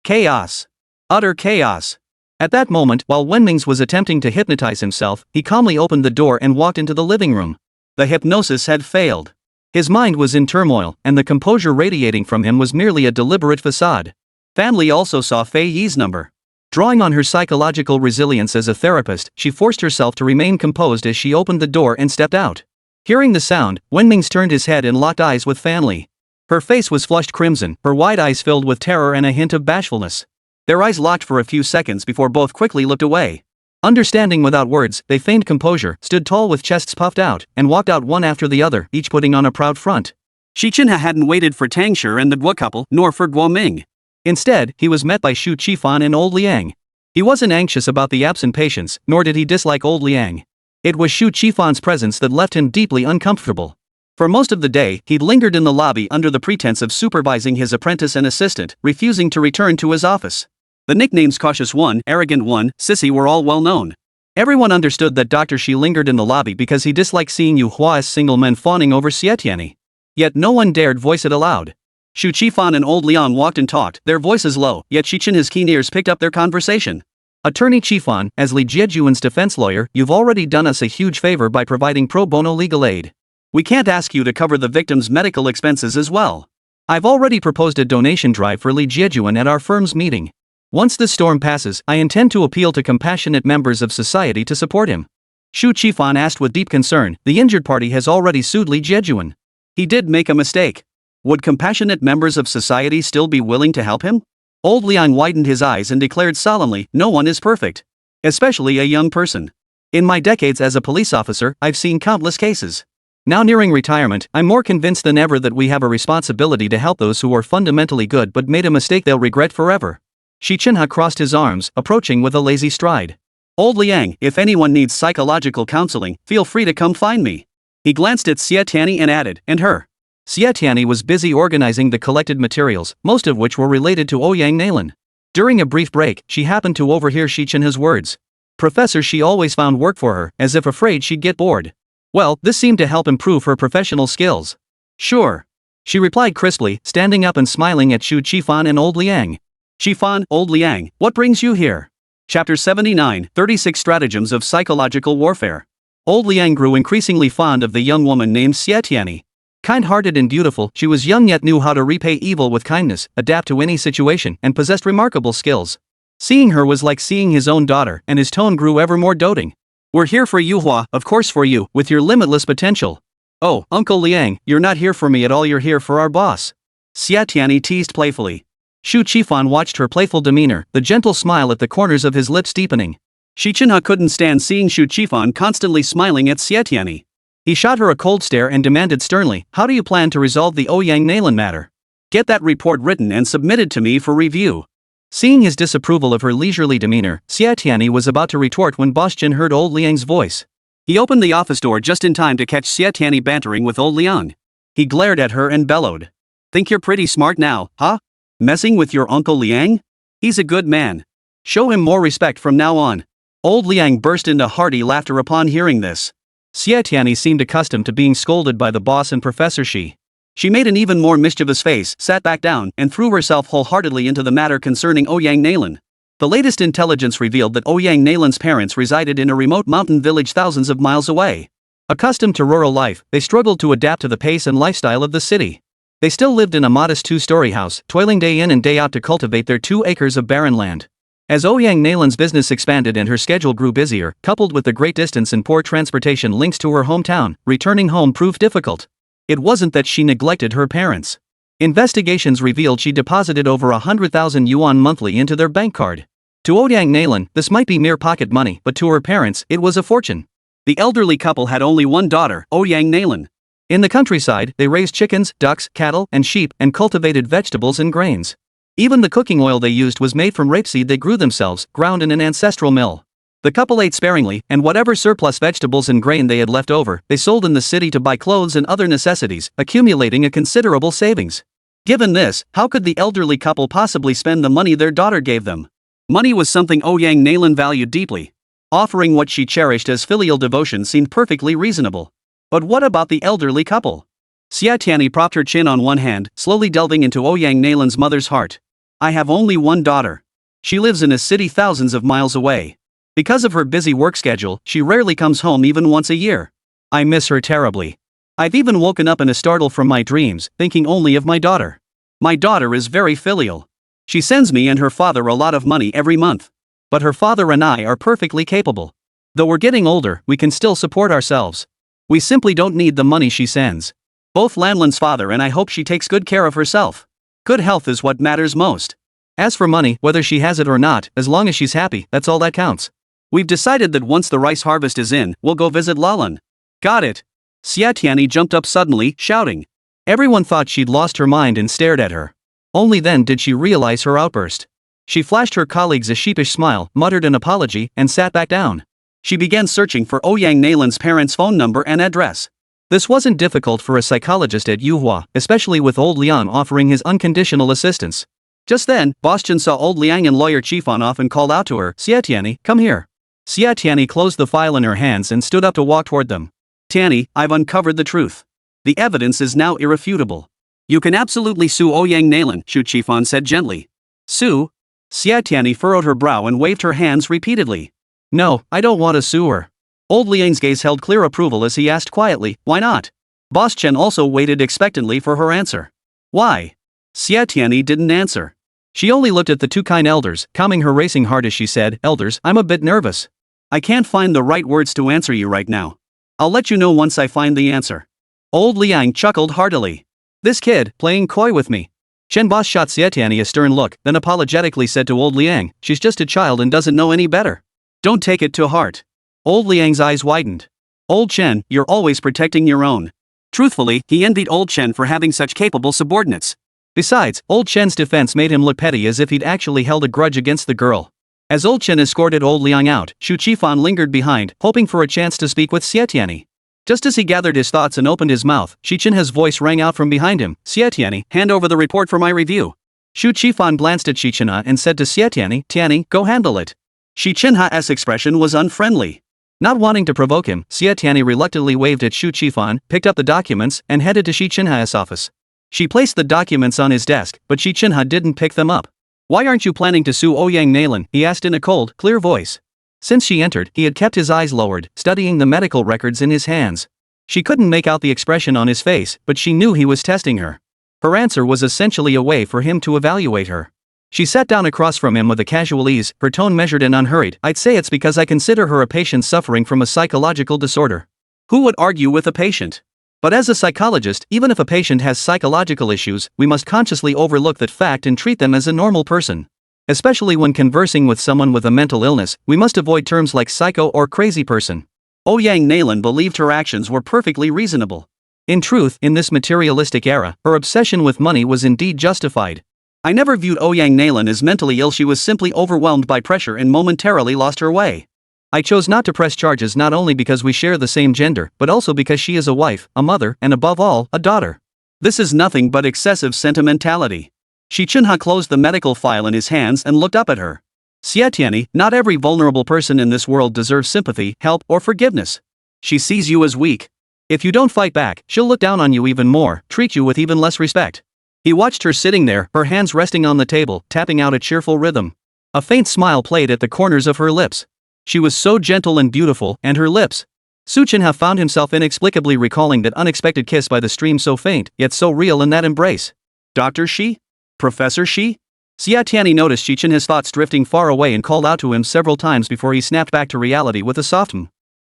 Chaos. Utter chaos. At that moment, while Wenming's was attempting to hypnotize himself, he calmly opened the door and walked into the living room. The hypnosis had failed. His mind was in turmoil, and the composure radiating from him was merely a deliberate facade. Family also saw Fei Yi's number. Drawing on her psychological resilience as a therapist, she forced herself to remain composed as she opened the door and stepped out. Hearing the sound, Wenming's turned his head and locked eyes with Family. Her face was flushed crimson, her wide eyes filled with terror and a hint of bashfulness. Their eyes locked for a few seconds before both quickly looked away. Understanding without words, they feigned composure, stood tall with chests puffed out, and walked out one after the other, each putting on a proud front. Xi Chenhe hadn't waited for Tang Shi and the Guo couple, nor for Guo Ming. Instead, he was met by Xu Qifan and old Liang. He wasn't anxious about the absent patients, nor did he dislike old Liang. It was Xu Qifan's presence that left him deeply uncomfortable. For most of the day, he'd lingered in the lobby under the pretense of supervising his apprentice and assistant, refusing to return to his office. The nicknames Cautious One, Arrogant One, Sissy were all well known. Everyone understood that Dr. Shi lingered in the lobby because he disliked seeing Yuhua's single men fawning over Xie Tianyi. Yet no one dared voice it aloud. Xu Qifan and old Liang walked and talked, their voices low, yet Xi Chenhe's keen ears picked up their conversation. Attorney Qifan, as Li Jiejuan's defense lawyer, you've already done us a huge favor by providing pro bono legal aid. We can't ask you to cover the victim's medical expenses as well. I've already proposed a donation drive for Li Jiejuan at our firm's meeting. Once this storm passes, I intend to appeal to compassionate members of society to support him. Xu Qifan asked with deep concern, the injured party has already sued Li Jiejuan. He did make a mistake. Would compassionate members of society still be willing to help him? Old Liang widened his eyes and declared solemnly, no one is perfect. Especially a young person. In my decades as a police officer, I've seen countless cases. Now nearing retirement, I'm more convinced than ever that we have a responsibility to help those who are fundamentally good but made a mistake they'll regret forever. Xi Chenhe crossed his arms, approaching with a lazy stride. Old Liang, if anyone needs psychological counseling, feel free to come find me. He glanced at Xie Tianyi and added, and her. Xie Tianyi was busy organizing the collected materials, most of which were related to Ouyang Nalan. During a brief break, she happened to overhear Xi Chenhe's words. Professor Shi always found work for her, as if afraid she'd get bored. Well, this seemed to help improve her professional skills. Sure. She replied crisply, standing up and smiling at Xu Qifan and old Liang. Qifan, old Liang, what brings you here? Chapter 79, 36 Stratagems of Psychological Warfare. Old Liang grew increasingly fond of the young woman named Xie Tianyi. Kind-hearted and beautiful, she was young yet knew how to repay evil with kindness, adapt to any situation, and possessed remarkable skills. Seeing her was like seeing his own daughter, and his tone grew ever more doting. We're here for Yuhua, of course for you, with your limitless potential. Oh, Uncle Liang, you're not here for me at all, you're here for our boss. Xie Tianyi teased playfully. Xu Qifan watched her playful demeanor, the gentle smile at the corners of his lips deepening. Xi Chenhe couldn't stand seeing Xu Qifan constantly smiling at Xie Tianyi. He shot her a cold stare and demanded sternly, how do you plan to resolve the Ouyang Nalan matter? Get that report written and submitted to me for review. Seeing his disapproval of her leisurely demeanor, Xie Tianyi was about to retort when Boss Jin heard old Liang's voice. He opened the office door just in time to catch Xie Tianyi bantering with old Liang. He glared at her and bellowed. Think you're pretty smart now, huh? Messing with your Uncle Liang? He's a good man. Show him more respect from now on. Old Liang burst into hearty laughter upon hearing this. Xie Tianyi seemed accustomed to being scolded by the boss and Professor Shi. She made an even more mischievous face, sat back down, and threw herself wholeheartedly into the matter concerning Ouyang Nalan. The latest intelligence revealed that Ouyang Nalan's parents resided in a remote mountain village thousands of miles away. Accustomed to rural life, they struggled to adapt to the pace and lifestyle of the city. They still lived in a modest two-story house, toiling day in and day out to cultivate their 2 acres of barren land. As Ouyang Nalan's business expanded and her schedule grew busier, coupled with the great distance and poor transportation links to her hometown, returning home proved difficult. It wasn't that she neglected her parents. Investigations revealed she deposited over 100,000 yuan monthly into their bank card. To Ouyang Nalan, this might be mere pocket money, but to her parents, it was a fortune. The elderly couple had only one daughter, Ouyang Nalan. In the countryside, they raised chickens, ducks, cattle, and sheep, and cultivated vegetables and grains. Even the cooking oil they used was made from rapeseed they grew themselves, ground in an ancestral mill. The couple ate sparingly, and whatever surplus vegetables and grain they had left over, they sold in the city to buy clothes and other necessities, accumulating a considerable savings. Given this, how could the elderly couple possibly spend the money their daughter gave them? Money was something Ouyang Nalan valued deeply. Offering what she cherished as filial devotion seemed perfectly reasonable. But what about the elderly couple? Xie Tianyi propped her chin on one hand, slowly delving into Ouyang Nalan's mother's heart. I have only one daughter. She lives in a city thousands of miles away. Because of her busy work schedule, she rarely comes home even once a year. I miss her terribly. I've even woken up in a startle from my dreams, thinking only of my daughter. My daughter is very filial. She sends me and her father a lot of money every month. But her father and I are perfectly capable. Though we're getting older, we can still support ourselves. We simply don't need the money she sends. Both Lanlan's father and I hope she takes good care of herself. Good health is what matters most. As for money, whether she has it or not, as long as she's happy, that's all that counts. We've decided that once the rice harvest is in, we'll go visit Lalan. Got it. Xie Tianyi jumped up suddenly, shouting. Everyone thought she'd lost her mind and stared at her. Only then did she realize her outburst. She flashed her colleagues a sheepish smile, muttered an apology, and sat back down. She began searching for Ouyang Nalan's parents' phone number and address. This wasn't difficult for a psychologist at Yuhua, especially with old Liang offering his unconditional assistance. Just then, Boss Chen saw old Liang and lawyer Chifan off and called out to her, Xie Tianyi, come here. Xie Tianyi closed the file in her hands and stood up to walk toward them. Tianyi, I've uncovered the truth. The evidence is now irrefutable. You can absolutely sue Ouyang Nalan, Shu Chifan said gently. Sue? Xie Tianyi furrowed her brow and waved her hands repeatedly. No, I don't want to sue her. Old Liang's gaze held clear approval as he asked quietly, why not? Boss Chen also waited expectantly for her answer. Why? Xie Tianyi didn't answer. She only looked at the 2 kind elders, calming her racing heart as she said, Elders, I'm a bit nervous. I can't find the right words to answer you right now. I'll let you know once I find the answer. Old Liang chuckled heartily. This kid, playing coy with me. Chen Boss shot Xie Tianyi a stern look, then apologetically said to old Liang, she's just a child and doesn't know any better. Don't take it to heart. Old Liang's eyes widened. Old Chen, you're always protecting your own. Truthfully, he envied old Chen for having such capable subordinates. Besides, old Chen's defense made him look petty as if he'd actually held a grudge against the girl. As old Chen escorted old Liang out, Shu Chifan lingered behind, hoping for a chance to speak with Xie Tianyi. Just as he gathered his thoughts and opened his mouth, Xi Chenhe's voice rang out from behind him, Xie Tianyi, hand over the report for my review. Shu Chifan glanced at Xi Chenhe and said to Xie Tianyi, Tianyi, go handle it. Xi Chenhe's expression was unfriendly. Not wanting to provoke him, Xie Tianyi reluctantly waved at Shu Chifan, picked up the documents, and headed to Xi Chenhe's office. She placed the documents on his desk, but Xi Chenhe didn't pick them up. Why aren't you planning to sue Ouyang Nalan? He asked in a cold, clear voice. Since she entered, he had kept his eyes lowered, studying the medical records in his hands. She couldn't make out the expression on his face, but she knew he was testing her. Her answer was essentially a way for him to evaluate her. She sat down across from him with a casual ease, her tone measured and unhurried. I'd say it's because I consider her a patient suffering from a psychological disorder. Who would argue with a patient? But as a psychologist, even if a patient has psychological issues, we must consciously overlook that fact and treat them as a normal person. Especially when conversing with someone with a mental illness, we must avoid terms like psycho or crazy person. Ouyang Nalan believed her actions were perfectly reasonable. In truth, in this materialistic era, her obsession with money was indeed justified. I never viewed Ouyang Nalan as mentally ill, she was simply overwhelmed by pressure and momentarily lost her way. I chose not to press charges not only because we share the same gender, but also because she is a wife, a mother, and above all, a daughter. This is nothing but excessive sentimentality. Xi Chenhe closed the medical file in his hands and looked up at her. Xie Tianyi, not every vulnerable person in this world deserves sympathy, help, or forgiveness. She sees you as weak. If you don't fight back, she'll look down on you even more, treat you with even less respect. He watched her sitting there, her hands resting on the table, tapping out a cheerful rhythm. A faint smile played at the corners of her lips. She was so gentle and beautiful, and her lips. Xi Chenhe found himself inexplicably recalling that unexpected kiss by the stream, so faint, yet so real in that embrace. Dr. Xi? Professor Xi? Xie Tianyi noticed Xi Chenhe's thoughts drifting far away and called out to him several times before he snapped back to reality with a soft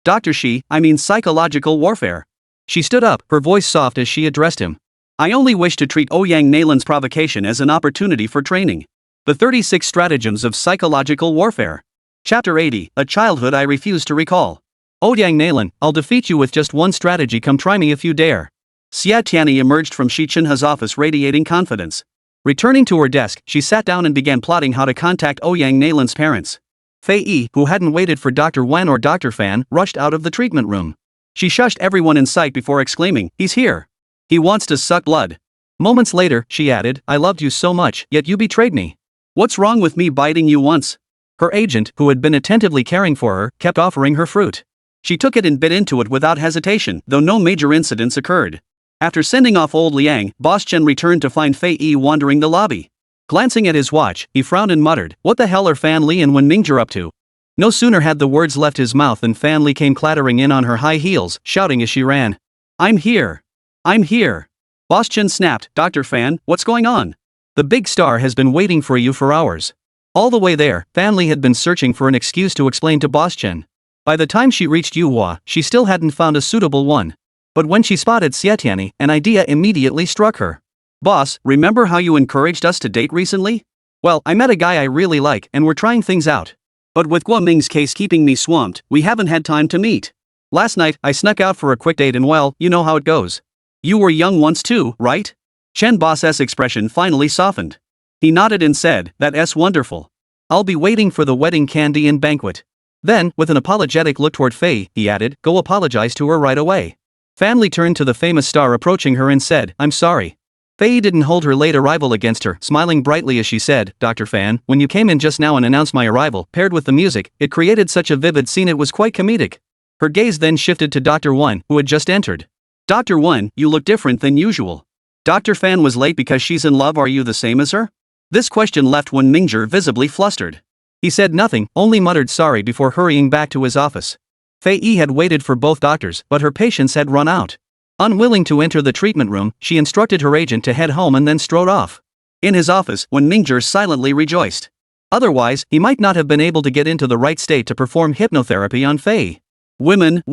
Dr. Xi, I mean psychological warfare. She stood up, her voice soft as she addressed him. I only wish to treat Ouyang Nalan's provocation as an opportunity for training. The 36 Stratagems of Psychological Warfare. Chapter 80, A Childhood I Refuse to Recall. Ouyang Nalan, I'll defeat you with just one strategy, come try me if you dare. Xie Tianyi emerged from Xi Chenhe's office radiating confidence. Returning to her desk, she sat down and began plotting how to contact Ouyang Nalan's parents. Fei Yi, who hadn't waited for Dr. Wen or Dr. Fan, rushed out of the treatment room. She shushed everyone in sight before exclaiming, he's here. He wants to suck blood. Moments later, she added, I loved you so much, yet you betrayed me. What's wrong with me biting you once? Her agent, who had been attentively caring for her, kept offering her fruit. She took it and bit into it without hesitation, though no major incidents occurred. After sending off old Liang, Boss Chen returned to find Fei Yi wandering the lobby. Glancing at his watch, he frowned and muttered, what the hell are Fan Li and Wen Mingzhong up to? No sooner had the words left his mouth than Fan Li came clattering in on her high heels, shouting as she ran. I'm here. I'm here. Boss Chen snapped, Dr. Fan, what's going on? The big star has been waiting for you for hours. All the way there, Fan Li had been searching for an excuse to explain to Boss Chen. By the time she reached Yuhua, she still hadn't found a suitable one. But when she spotted Xie Tianyi, an idea immediately struck her. Boss, remember how you encouraged us to date recently? Well, I met a guy I really like and we're trying things out. But with Guo Ming's case keeping me swamped, we haven't had time to meet. Last night, I snuck out for a quick date and well, you know how it goes. You were young once too, right? Chen Boss's expression finally softened. He nodded and said, that's wonderful. I'll be waiting for the wedding candy and banquet. Then, with an apologetic look toward Fei, he added, go apologize to her right away. Fan Li turned to the famous star approaching her and said, I'm sorry. Fei didn't hold her late arrival against her, smiling brightly as she said, Dr. Fan, when you came in just now and announced my arrival, paired with the music, it created such a vivid scene it was quite comedic. Her gaze then shifted to Dr. Wen, who had just entered. Dr. Wen, you look different than usual. Dr. Fan was late because she's in love, are you the same as her? This question left Wen Mingzhong visibly flustered. He said nothing, only muttered sorry before hurrying back to his office. Fei Yi had waited for both doctors, but her patience had run out. Unwilling to enter the treatment room, she instructed her agent to head home and then strode off. In his office, Wen Mingzhong silently rejoiced. Otherwise, he might not have been able to get into the right state to perform hypnotherapy on Fei. Women.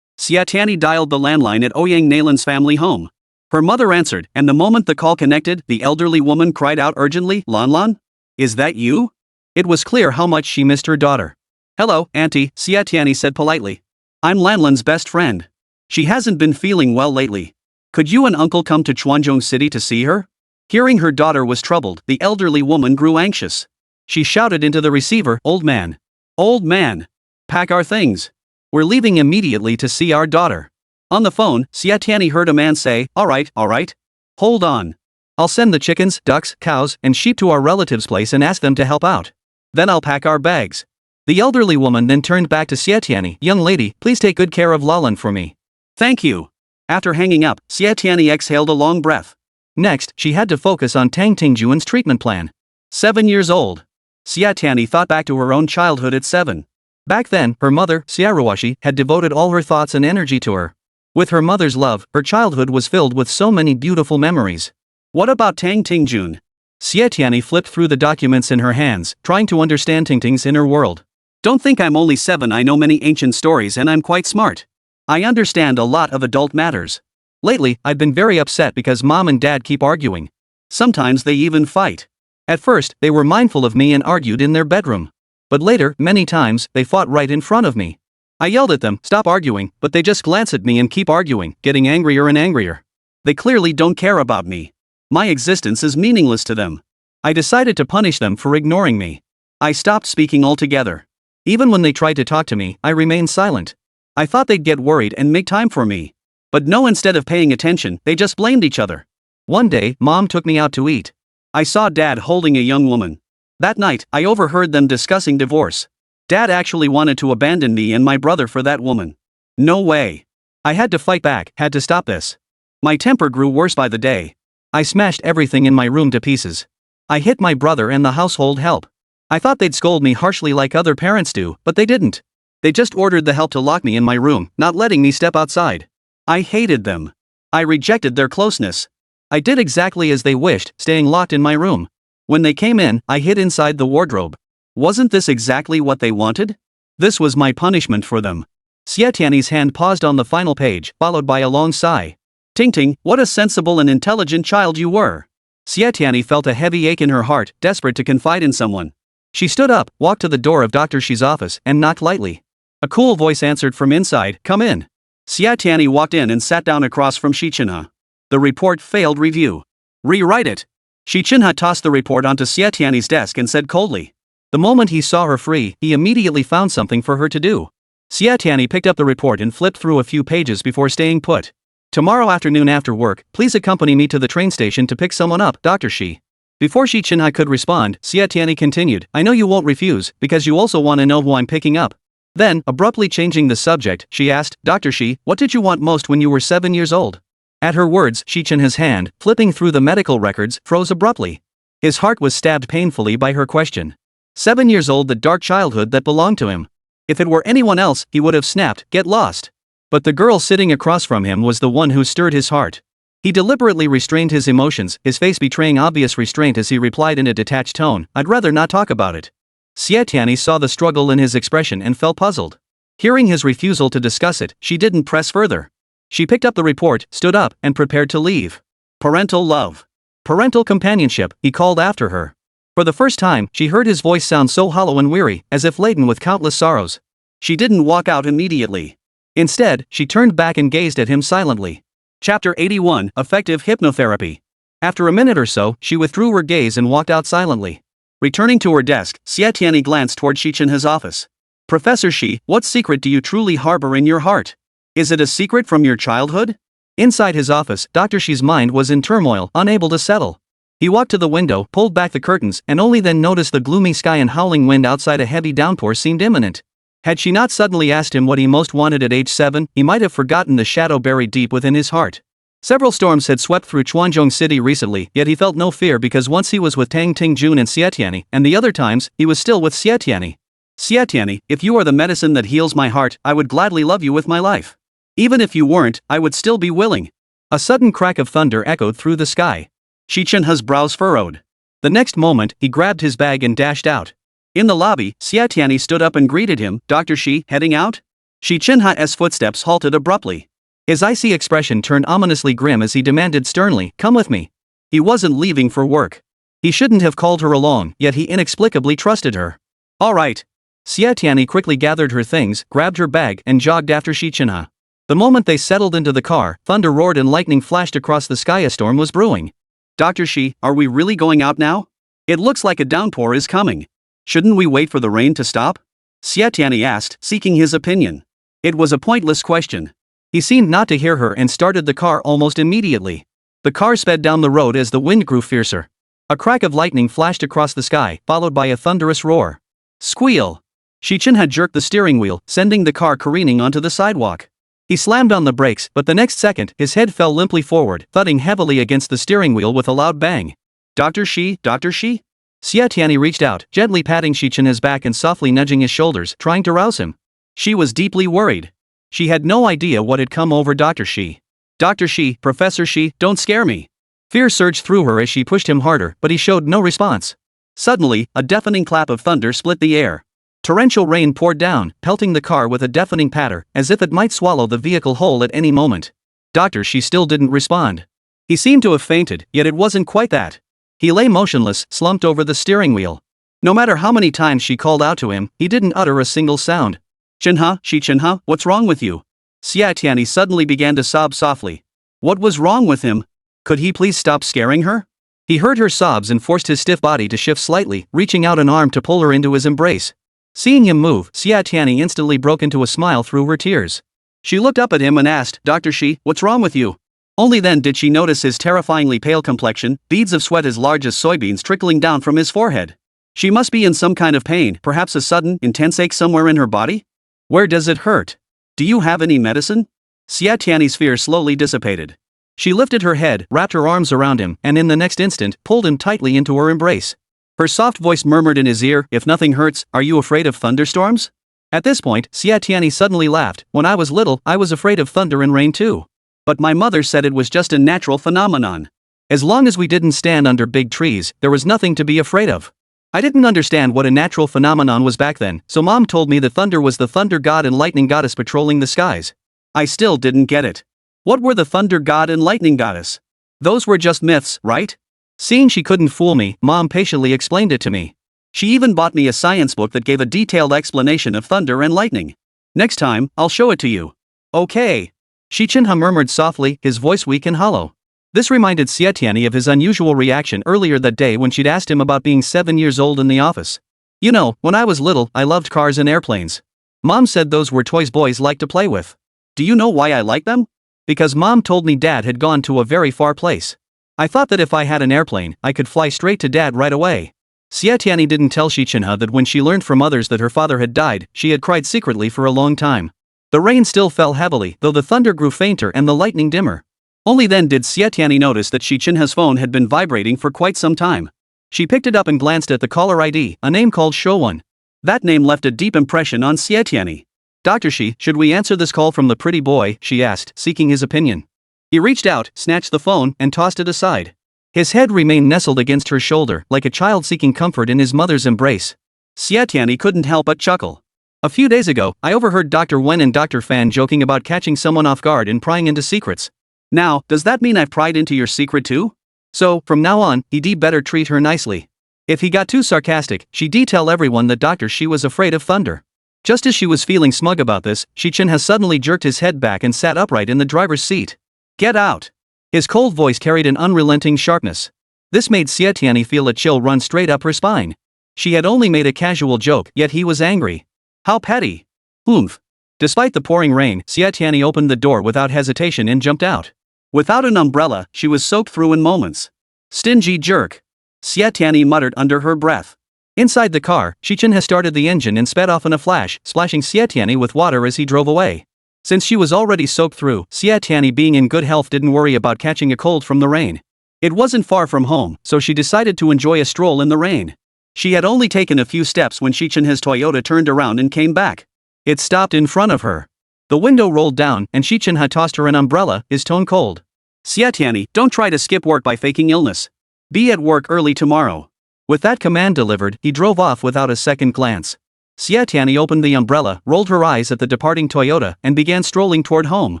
Xie Tianyi dialed the landline at Ouyang Nalan's family home. Her mother answered, and the moment the call connected, the elderly woman cried out urgently, Lan? Is that you? It was clear how much she missed her daughter. Hello, Auntie, Xie Tianyi said politely. I'm Lanlan's best friend. She hasn't been feeling well lately. Could you and Uncle come to Chuanzhong City to see her? Hearing her daughter was troubled, the elderly woman grew anxious. She shouted into the receiver, Old man. Old man. Pack our things. We're leaving immediately to see our daughter. On the phone, Xie Tianyi heard a man say, all right. Hold on. I'll send the chickens, ducks, cows, and sheep to our relative's place and ask them to help out. Then I'll pack our bags. The elderly woman then turned back to Xie Tianyi, young lady, please take good care of Lalan for me. Thank you. After hanging up, Xie Tianyi exhaled a long breath. Next, she had to focus on Tang Tingjuan's treatment plan. 7 years old. Xie Tianyi thought back to her own childhood at 7. Back then, her mother, Xiaoruashi, had devoted all her thoughts and energy to her. With her mother's love, her childhood was filled with so many beautiful memories. What about Tang Tingjun? Xie Tianyi flipped through the documents in her hands, trying to understand Tingting's inner world. Don't think I'm only 7, I know many ancient stories and I'm quite smart. I understand a lot of adult matters. Lately, I've been very upset because mom and dad keep arguing. Sometimes they even fight. At first, they were mindful of me and argued in their bedroom. But later, many times, they fought right in front of me. I yelled at them, stop arguing, but they just glance at me and keep arguing, getting angrier and angrier. They clearly don't care about me. My existence is meaningless to them. I decided to punish them for ignoring me. I stopped speaking altogether. Even when they tried to talk to me, I remained silent. I thought they'd get worried and make time for me. But no, instead of paying attention, they just blamed each other. One day, Mom took me out to eat. I saw Dad holding a young woman. That night, I overheard them discussing divorce. Dad actually wanted to abandon me and my brother for that woman. No way. I had to fight back, had to stop this. My temper grew worse by the day. I smashed everything in my room to pieces. I hit my brother and the household help. I thought they'd scold me harshly like other parents do, but they didn't. They just ordered the help to lock me in my room, not letting me step outside. I hated them. I rejected their closeness. I did exactly as they wished, staying locked in my room. When they came in, I hid inside the wardrobe. Wasn't this exactly what they wanted? This was my punishment for them. Xie Tianyi's hand paused on the final page, followed by a long sigh. Ting Ting, what a sensible and intelligent child you were. Xie Tianyi felt a heavy ache in her heart, desperate to confide in someone. She stood up, walked to the door of Dr. Xi's office, and knocked lightly. A cool voice answered from inside, "Come in." Xie Tianyi walked in and sat down across from Xi Chenhe. The report failed review. Rewrite it. Xi Chenhe tossed the report onto Xie Tianyi's desk and said coldly. The moment he saw her free, he immediately found something for her to do. Xie Tianyi picked up the report and flipped through a few pages before staying put. Tomorrow afternoon after work, please accompany me to the train station to pick someone up, Dr. Xi. Before Xi Chenhe could respond, Xie Tianyi continued, I know you won't refuse, because you also want to know who I'm picking up. Then, abruptly changing the subject, she asked, Dr. Xi, what did you want most when you were 7 years old? At her words, Xi Chenhe's hand, flipping through the medical records, froze abruptly. His heart was stabbed painfully by her question. 7 years old, the dark childhood that belonged to him. If it were anyone else, he would have snapped, get lost. But the girl sitting across from him was the one who stirred his heart. He deliberately restrained his emotions, his face betraying obvious restraint as he replied in a detached tone, I'd rather not talk about it. Xie Tianyi saw the struggle in his expression and felt puzzled. Hearing his refusal to discuss it, she didn't press further. She picked up the report, stood up, and prepared to leave. Parental love. Parental companionship, he called after her. For the first time, she heard his voice sound so hollow and weary, as if laden with countless sorrows. She didn't walk out immediately. Instead, she turned back and gazed at him silently. Chapter 81, Effective Hypnotherapy. After a minute or so, she withdrew her gaze and walked out silently. Returning to her desk, Xie Tianyi glanced toward Xi Chenhe's office. Professor Xi, what secret do you truly harbor in your heart? Is it a secret from your childhood? Inside his office, Dr. Xi's mind was in turmoil, unable to settle. He walked to the window, pulled back the curtains, and only then noticed the gloomy sky and howling wind outside. A heavy downpour seemed imminent. Had she not suddenly asked him what he most wanted at age 7, he might have forgotten the shadow buried deep within his heart. Several storms had swept through Chuanzhong City recently, yet he felt no fear because once he was with Tang Tingjun and Xie Tianyi, and the other times, he was still with Xie Tianyi. Xie Tianyi, if you are the medicine that heals my heart, I would gladly love you with my life. Even if you weren't, I would still be willing. A sudden crack of thunder echoed through the sky. Xi Chenhe's brows furrowed. The next moment, he grabbed his bag and dashed out. In the lobby, Xie Tianyi stood up and greeted him, Dr. Xi, heading out? Xi Chenhe's footsteps halted abruptly. His icy expression turned ominously grim as he demanded sternly, come with me. He wasn't leaving for work. He shouldn't have called her along, yet he inexplicably trusted her. All right. Xie Tianyi quickly gathered her things, grabbed her bag, and jogged after Xi Chenhe. The moment they settled into the car, thunder roared and lightning flashed across the sky. A storm was brewing. Dr. Xi, are we really going out now? It looks like a downpour is coming. Shouldn't we wait for the rain to stop? Xie Tianyi asked, seeking his opinion. It was a pointless question. He seemed not to hear her and started the car almost immediately. The car sped down the road as the wind grew fiercer. A crack of lightning flashed across the sky, followed by a thunderous roar. Squeal! Xi Chenhe had jerked the steering wheel, sending the car careening onto the sidewalk. He slammed on the brakes, but the next second, his head fell limply forward, thudding heavily against the steering wheel with a loud bang. Dr. Xi, Dr. Xi? Xie Tianyi reached out, gently patting Xi Chenhe's back and softly nudging his shoulders, trying to rouse him. She was deeply worried. She had no idea what had come over Dr. Xi. Dr. Xi, Professor Xi, don't scare me. Fear surged through her as she pushed him harder, but he showed no response. Suddenly, a deafening clap of thunder split the air. Torrential rain poured down, pelting the car with a deafening patter, as if it might swallow the vehicle whole at any moment. Dr. Xi still didn't respond. He seemed to have fainted, yet it wasn't quite that. He lay motionless, slumped over the steering wheel. No matter how many times she called out to him, he didn't utter a single sound. Chenhe, Xi Chenhe, what's wrong with you? Xie Tianyi suddenly began to sob softly. What was wrong with him? Could he please stop scaring her? He heard her sobs and forced his stiff body to shift slightly, reaching out an arm to pull her into his embrace. Seeing him move, Xie Tianyi instantly broke into a smile through her tears. She looked up at him and asked, Dr. Xi, what's wrong with you? Only then did she notice his terrifyingly pale complexion, beads of sweat as large as soybeans trickling down from his forehead. She must be in some kind of pain, perhaps a sudden, intense ache somewhere in her body? Where does it hurt? Do you have any medicine? Xie Tianyi's fear slowly dissipated. She lifted her head, wrapped her arms around him, and in the next instant, pulled him tightly into her embrace. Her soft voice murmured in his ear, "If nothing hurts, are you afraid of thunderstorms?" At this point, Xie Tianyi suddenly laughed. "When I was little, I was afraid of thunder and rain too. But my mother said it was just a natural phenomenon. As long as we didn't stand under big trees, there was nothing to be afraid of." I didn't understand what a natural phenomenon was back then, so Mom told me the thunder was the thunder god and lightning goddess patrolling the skies. I still didn't get it. What were the thunder god and lightning goddess? Those were just myths, right? Seeing she couldn't fool me, Mom patiently explained it to me. She even bought me a science book that gave a detailed explanation of thunder and lightning. "Next time, I'll show it to you." "Okay." Xi Chenhe murmured softly, his voice weak and hollow. This reminded Xie Tianyi of his unusual reaction earlier that day when she'd asked him about being 7 years old in the office. "You know, when I was little, I loved cars and airplanes. Mom said those were toys boys like to play with. Do you know why I like them? Because Mom told me Dad had gone to a very far place. I thought that if I had an airplane, I could fly straight to Dad right away." Xie Tianyi didn't tell Xi Chenhe that when she learned from others that her father had died, she had cried secretly for a long time. The rain still fell heavily, though the thunder grew fainter and the lightning dimmer. Only then did Xie Tianyi notice that Xi Chenhe's phone had been vibrating for quite some time. She picked it up and glanced at the caller ID, a name called Shouwan. That name left a deep impression on Xie Tianyi. "Dr. Xi, should we answer this call from the pretty boy?" she asked, seeking his opinion. He reached out, snatched the phone, and tossed it aside. His head remained nestled against her shoulder, like a child seeking comfort in his mother's embrace. Xie Tianyi couldn't help but chuckle. "A few days ago, I overheard Dr. Wen and Dr. Fan joking about catching someone off guard and prying into secrets. Now, does that mean I've pried into your secret too? So, from now on, he'd better treat her nicely." If he got too sarcastic, she'd tell everyone that Dr. Xi was afraid of thunder. Just as she was feeling smug about this, Xi Chenhe suddenly jerked his head back and sat upright in the driver's seat. "Get out!" His cold voice carried an unrelenting sharpness. This made Xie Tianyi feel a chill run straight up her spine. She had only made a casual joke, yet he was angry. How petty. Oomph. Despite the pouring rain, Xie Tianyi opened the door without hesitation and jumped out. Without an umbrella, she was soaked through in moments. "Stingy jerk," Xie Tianyi muttered under her breath. Inside the car, Xi Chenhe started the engine and sped off in a flash, splashing Xie Tianyi with water as he drove away. Since she was already soaked through, Xie Tianyi being in good health didn't worry about catching a cold from the rain. It wasn't far from home, so she decided to enjoy a stroll in the rain. She had only taken a few steps when Xi Chenhe's Toyota turned around and came back. It stopped in front of her. The window rolled down and Xi Chenhe tossed her an umbrella, his tone cold. "Xie Tianyi, don't try to skip work by faking illness. Be at work early tomorrow." With that command delivered, he drove off without a second glance. Xie Tianyi opened the umbrella, rolled her eyes at the departing Toyota, and began strolling toward home.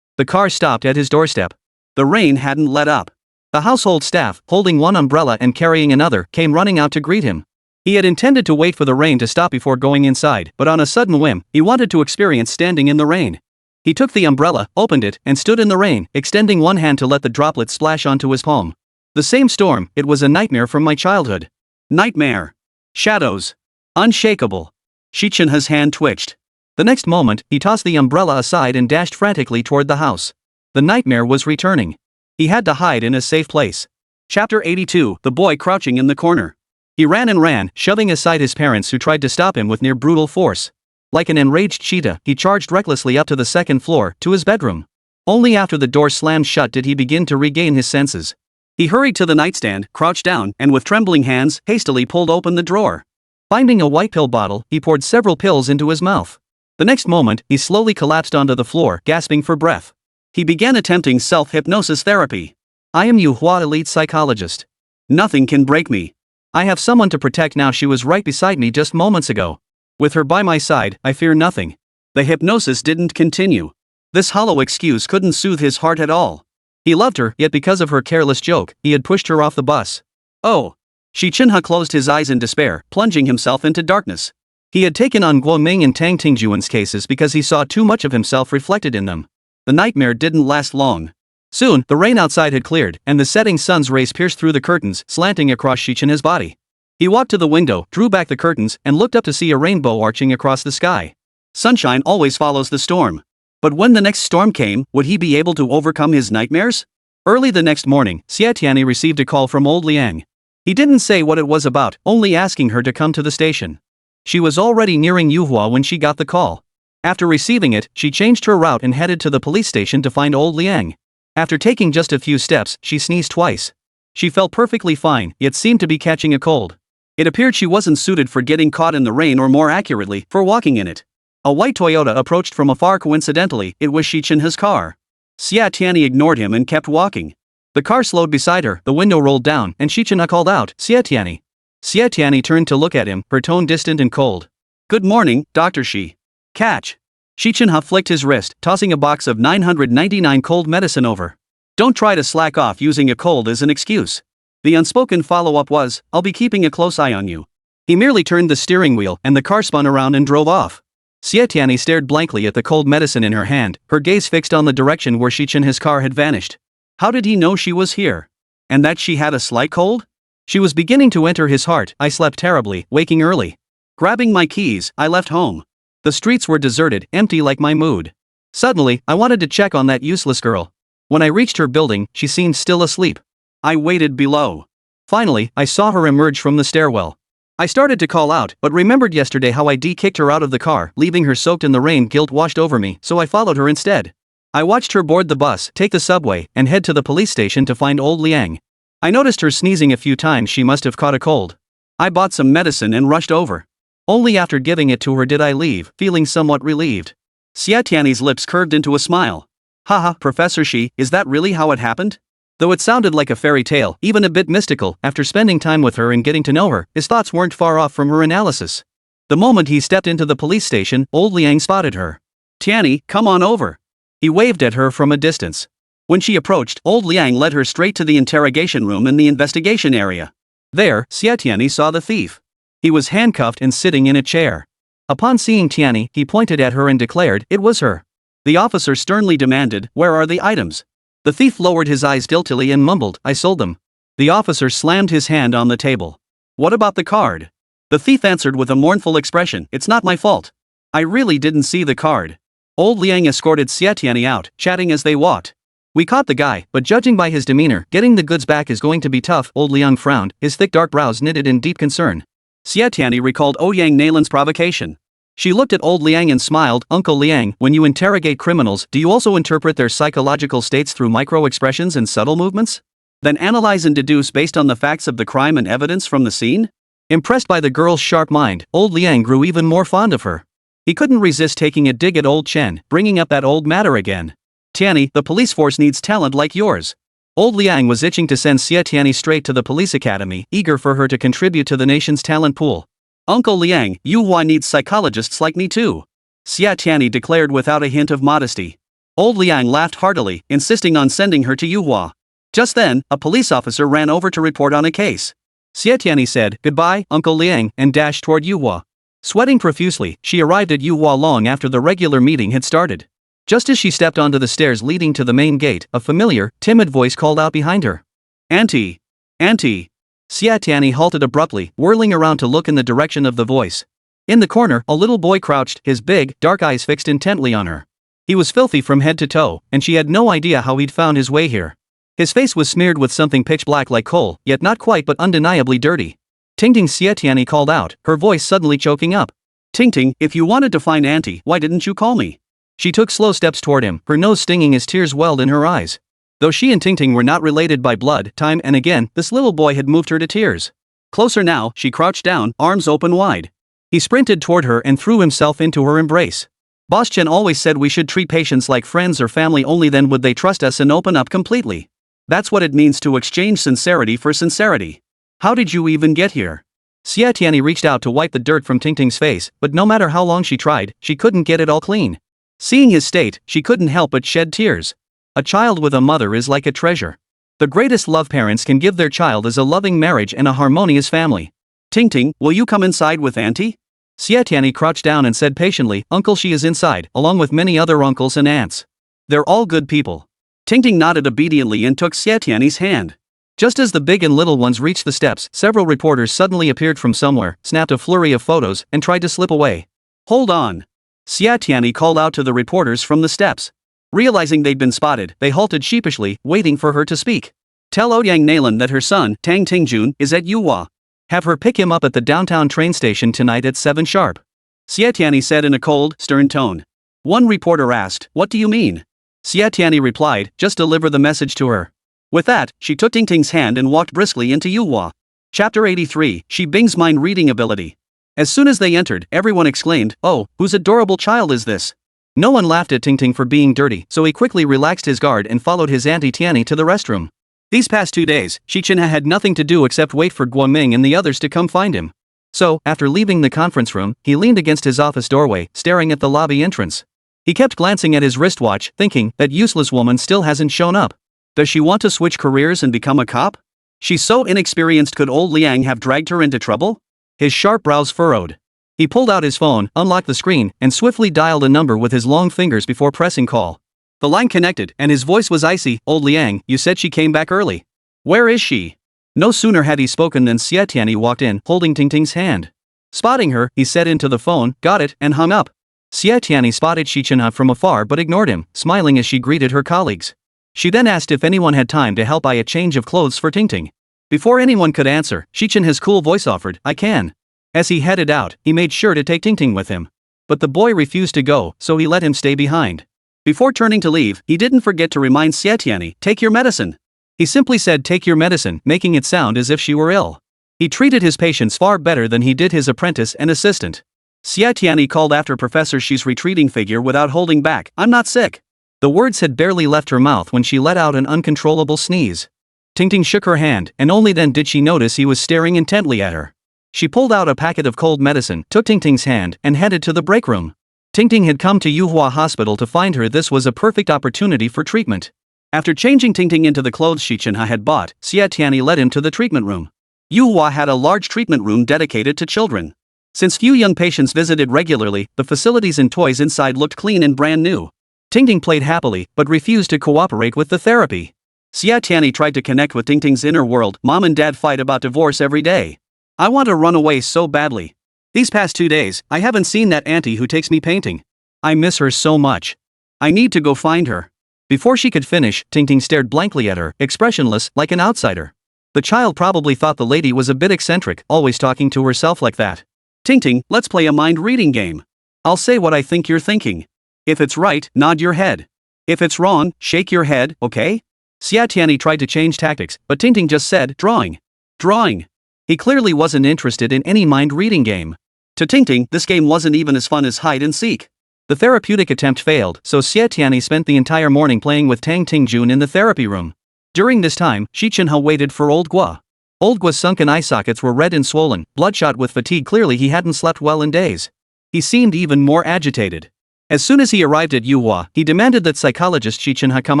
The car stopped at his doorstep. The rain hadn't let up. The household staff, holding one umbrella and carrying another, came running out to greet him. He had intended to wait for the rain to stop before going inside, but on a sudden whim, he wanted to experience standing in the rain. He took the umbrella, opened it, and stood in the rain, extending one hand to let the droplets splash onto his palm. "The same storm, it was a nightmare from my childhood." Nightmare. Shadows. Unshakable. Xi Chenhe's hand twitched. The next moment, he tossed the umbrella aside and dashed frantically toward the house. The nightmare was returning. He had to hide in a safe place. Chapter 82, The Boy Crouching in the Corner. He ran and ran, shoving aside his parents who tried to stop him with near brutal force. Like an enraged cheetah, he charged recklessly up to the second floor, to his bedroom. Only after the door slammed shut did he begin to regain his senses. He hurried to the nightstand, crouched down, and with trembling hands, hastily pulled open the drawer. Finding a white pill bottle, he poured several pills into his mouth. The next moment, he slowly collapsed onto the floor, gasping for breath. He began attempting self-hypnosis therapy. "I am Yuhua, elite psychologist. Nothing can break me. I have someone to protect now." She was right beside me just moments ago. With her by my side, I fear nothing. The hypnosis didn't continue. This hollow excuse couldn't soothe his heart at all. He loved her, yet because of her careless joke, he had pushed her off the bus. Oh! Xi Chenhe closed his eyes in despair, plunging himself into darkness. He had taken on Guo Ming and Tang Tingjuan's cases because he saw too much of himself reflected in them. The nightmare didn't last long. Soon, the rain outside had cleared, and the setting sun's rays pierced through the curtains, slanting across Xi Chenhe's body. He walked to the window, drew back the curtains, and looked up to see a rainbow arching across the sky. Sunshine always follows the storm. But when the next storm came, would he be able to overcome his nightmares? Early the next morning, Xie Tianyi received a call from old Liang. He didn't say what it was about, only asking her to come to the station. She was already nearing Yuhua when she got the call. After receiving it, she changed her route and headed to the police station to find old Liang. After taking just a few steps, she sneezed twice. She felt perfectly fine, yet seemed to be catching a cold. It appeared she wasn't suited for getting caught in the rain, or more accurately, for walking in it. A white Toyota approached from afar. Coincidentally, it was Xi Chenhe's car. Xie Tianyi ignored him and kept walking. The car slowed beside her, the window rolled down, and Xi Chenhe called out, "Xie Tianyi." Xie Tianyi turned to look at him, her tone distant and cold. "Good morning, Dr. Xi." Catch. Xi Chenhe flicked his wrist, tossing a box of 999 cold medicine over. "Don't try to slack off using a cold as an excuse." The unspoken follow-up was, "I'll be keeping a close eye on you." He merely turned the steering wheel, and the car spun around and drove off. Xie Tianyi stared blankly at the cold medicine in her hand, her gaze fixed on the direction where Xi Chenhe's car had vanished. How did he know she was here? And that she had a slight cold? She was beginning to enter his heart. "I slept terribly, waking early. Grabbing my keys, I left home. The streets were deserted, empty like my mood. Suddenly, I wanted to check on that useless girl. When I reached her building, she seemed still asleep. I waited below. Finally, I saw her emerge from the stairwell. I started to call out, but remembered yesterday how I kicked her out of the car, leaving her soaked in the rain. Guilt washed over me, so I followed her instead. I watched her board the bus, take the subway, and head to the police station to find old Liang. I noticed her sneezing a few times. She must have caught a cold. I bought some medicine and rushed over. Only after giving it to her did I leave, feeling somewhat relieved." Xie Tianyi's lips curved into a smile. "Haha, Professor Xi, is that really how it happened?" Though it sounded like a fairy tale, even a bit mystical, after spending time with her and getting to know her, his thoughts weren't far off from her analysis. The moment he stepped into the police station, old Liang spotted her. "Tianyi, come on over." He waved at her from a distance. When she approached, old Liang led her straight to the interrogation room in the investigation area. There, Xie Tianyi saw the thief. He was handcuffed and sitting in a chair. Upon seeing Tianyi, he pointed at her and declared it was her. The officer sternly demanded, "Where are the items?" The thief lowered his eyes guiltily and mumbled, "I sold them." The officer slammed his hand on the table. "What about the card?" The thief answered with a mournful expression, "It's not my fault. I really didn't see the card." Old Liang escorted Xie Tianyi out, chatting as they walked. "We caught the guy, but judging by his demeanor, getting the goods back is going to be tough." Old Liang frowned, his thick dark brows knitted in deep concern. Xie Tianyi recalled Ouyang Nalin's provocation. She looked at old Liang and smiled. "Uncle Liang, when you interrogate criminals, do you also interpret their psychological states through micro-expressions and subtle movements? Then analyze and deduce based on the facts of the crime and evidence from the scene?" Impressed by the girl's sharp mind, old Liang grew even more fond of her. He couldn't resist taking a dig at old Chen, bringing up that old matter again. "Tianyi, the police force needs talent like yours." Old Liang was itching to send Xie Tianyi straight to the police academy, eager for her to contribute to the nation's talent pool. "Uncle Liang, Yuhua needs psychologists like me too," Xie Tianyi declared without a hint of modesty. Old Liang laughed heartily, insisting on sending her to Yuhua. Just then, a police officer ran over to report on a case. Xie Tianyi said, "Goodbye, Uncle Liang," and dashed toward Yuhua. Sweating profusely, she arrived at Yuhua long after the regular meeting had started. Just as she stepped onto the stairs leading to the main gate, a familiar, timid voice called out behind her. "Auntie! Auntie!" Xie Tianyi halted abruptly, whirling around to look in the direction of the voice. In the corner, a little boy crouched, his big, dark eyes fixed intently on her. He was filthy from head to toe, and she had no idea how he'd found his way here. His face was smeared with something pitch black like coal, yet not quite but undeniably dirty. "Tingting," Xie Tianyi called out, her voice suddenly choking up. "Tingting, if you wanted to find Auntie, why didn't you call me?" She took slow steps toward him, her nose stinging as tears welled in her eyes. Though she and Tingting were not related by blood, time and again, this little boy had moved her to tears. Closer now, she crouched down, arms open wide. He sprinted toward her and threw himself into her embrace. "Boss Chen always said we should treat patients like friends or family, only then would they trust us and open up completely. That's what it means to exchange sincerity for sincerity. How did you even get here?" Xie Tianyi reached out to wipe the dirt from Tingting's face, but no matter how long she tried, she couldn't get it all clean. Seeing his state, she couldn't help but shed tears. A child with a mother is like a treasure. The greatest love parents can give their child is a loving marriage and a harmonious family. "Tingting, will you come inside with Auntie?" Xie Tianyi crouched down and said patiently, "Uncle Xi is inside, along with many other uncles and aunts. They're all good people." Tingting nodded obediently and took Xie Tianyi's hand. Just as the big and little ones reached the steps, several reporters suddenly appeared from somewhere, snapped a flurry of photos, and tried to slip away. "Hold on!" Xie Tianyi called out to the reporters from the steps. Realizing they'd been spotted, they halted sheepishly, waiting for her to speak. "Tell Ouyang Nalin that her son, Tang Tingjun, is at Yuhua. Have her pick him up at the downtown train station tonight at 7 sharp." Xie Tianyi said in a cold, stern tone. One reporter asked, "What do you mean?" Xie Tianyi replied, "Just deliver the message to her." With that, she took Tingting's hand and walked briskly into Yuhua. Chapter 83, Xi Bing's mind reading ability. As soon as they entered, everyone exclaimed, "Oh, whose adorable child is this?" No one laughed at Ting for being dirty, so he quickly relaxed his guard and followed his Auntie Tianyi to the restroom. These past 2 days, Xi Chenhe had nothing to do except wait for Guoming and the others to come find him. So, after leaving the conference room, he leaned against his office doorway, staring at the lobby entrance. He kept glancing at his wristwatch, thinking, that useless woman still hasn't shown up. Does she want to switch careers and become a cop? She's so inexperienced, could old Liang have dragged her into trouble? His sharp brows furrowed. He pulled out his phone, unlocked the screen, and swiftly dialed a number with his long fingers before pressing call. The line connected, and his voice was icy. "Old Liang, you said she came back early. Where is she?" No sooner had he spoken than Xie Tianyi walked in, holding Ting's hand. Spotting her, he said into the phone, "Got it," and hung up. Xie Tianyi spotted Xi Chenhe from afar but ignored him, smiling as she greeted her colleagues. She then asked if anyone had time to help buy a change of clothes for Ting. Before anyone could answer, Xi Chenhe's cool voice offered, "I can." As he headed out, he made sure to take Ting with him. But the boy refused to go, so he let him stay behind. Before turning to leave, he didn't forget to remind Xie Tianyi, "Take your medicine." He simply said take your medicine, making it sound as if she were ill. He treated his patients far better than he did his apprentice and assistant. Xie Tianyi called after Professor Xi's retreating figure without holding back, "I'm not sick." The words had barely left her mouth when she let out an uncontrollable sneeze. Ting shook her hand, and only then did she notice he was staring intently at her. She pulled out a packet of cold medicine, took Ting's hand, and headed to the break room. Ting had come to Yuhua Hospital to find her. This was a perfect opportunity for treatment. After changing Ting into the clothes Xi Chenhe had bought, Xie Tianyi led him to the treatment room. Yuhua had a large treatment room dedicated to children. Since few young patients visited regularly, the facilities and toys inside looked clean and brand new. Ting played happily, but refused to cooperate with the therapy. Xie Tianyi tried to connect with Ting's inner world. Mom and dad fight about divorce every day. I want to run away so badly. These past 2 days, I haven't seen that auntie who takes me painting. I miss her so much. I need to go find her. Before she could finish, Ting stared blankly at her, expressionless, like an outsider. The child probably thought the lady was a bit eccentric, always talking to herself like that. Ting, let's play a mind-reading game. I'll say what I think you're thinking. If it's right, nod your head. If it's wrong, shake your head, okay? Xie Tianyi tried to change tactics, but Ting just said, "Drawing. Drawing." He clearly wasn't interested in any mind-reading game. To Ting, this game wasn't even as fun as hide and seek. The therapeutic attempt failed, so Xie Tianyi spent the entire morning playing with Tang Tingjun in the therapy room. During this time, Xi Chenhe waited for Old Gua. Old Gua's sunken eye sockets were red and swollen, bloodshot with fatigue. Clearly he hadn't slept well in days. He seemed even more agitated. As soon as he arrived at Yuhua, he demanded that psychologist Xi Chenhe come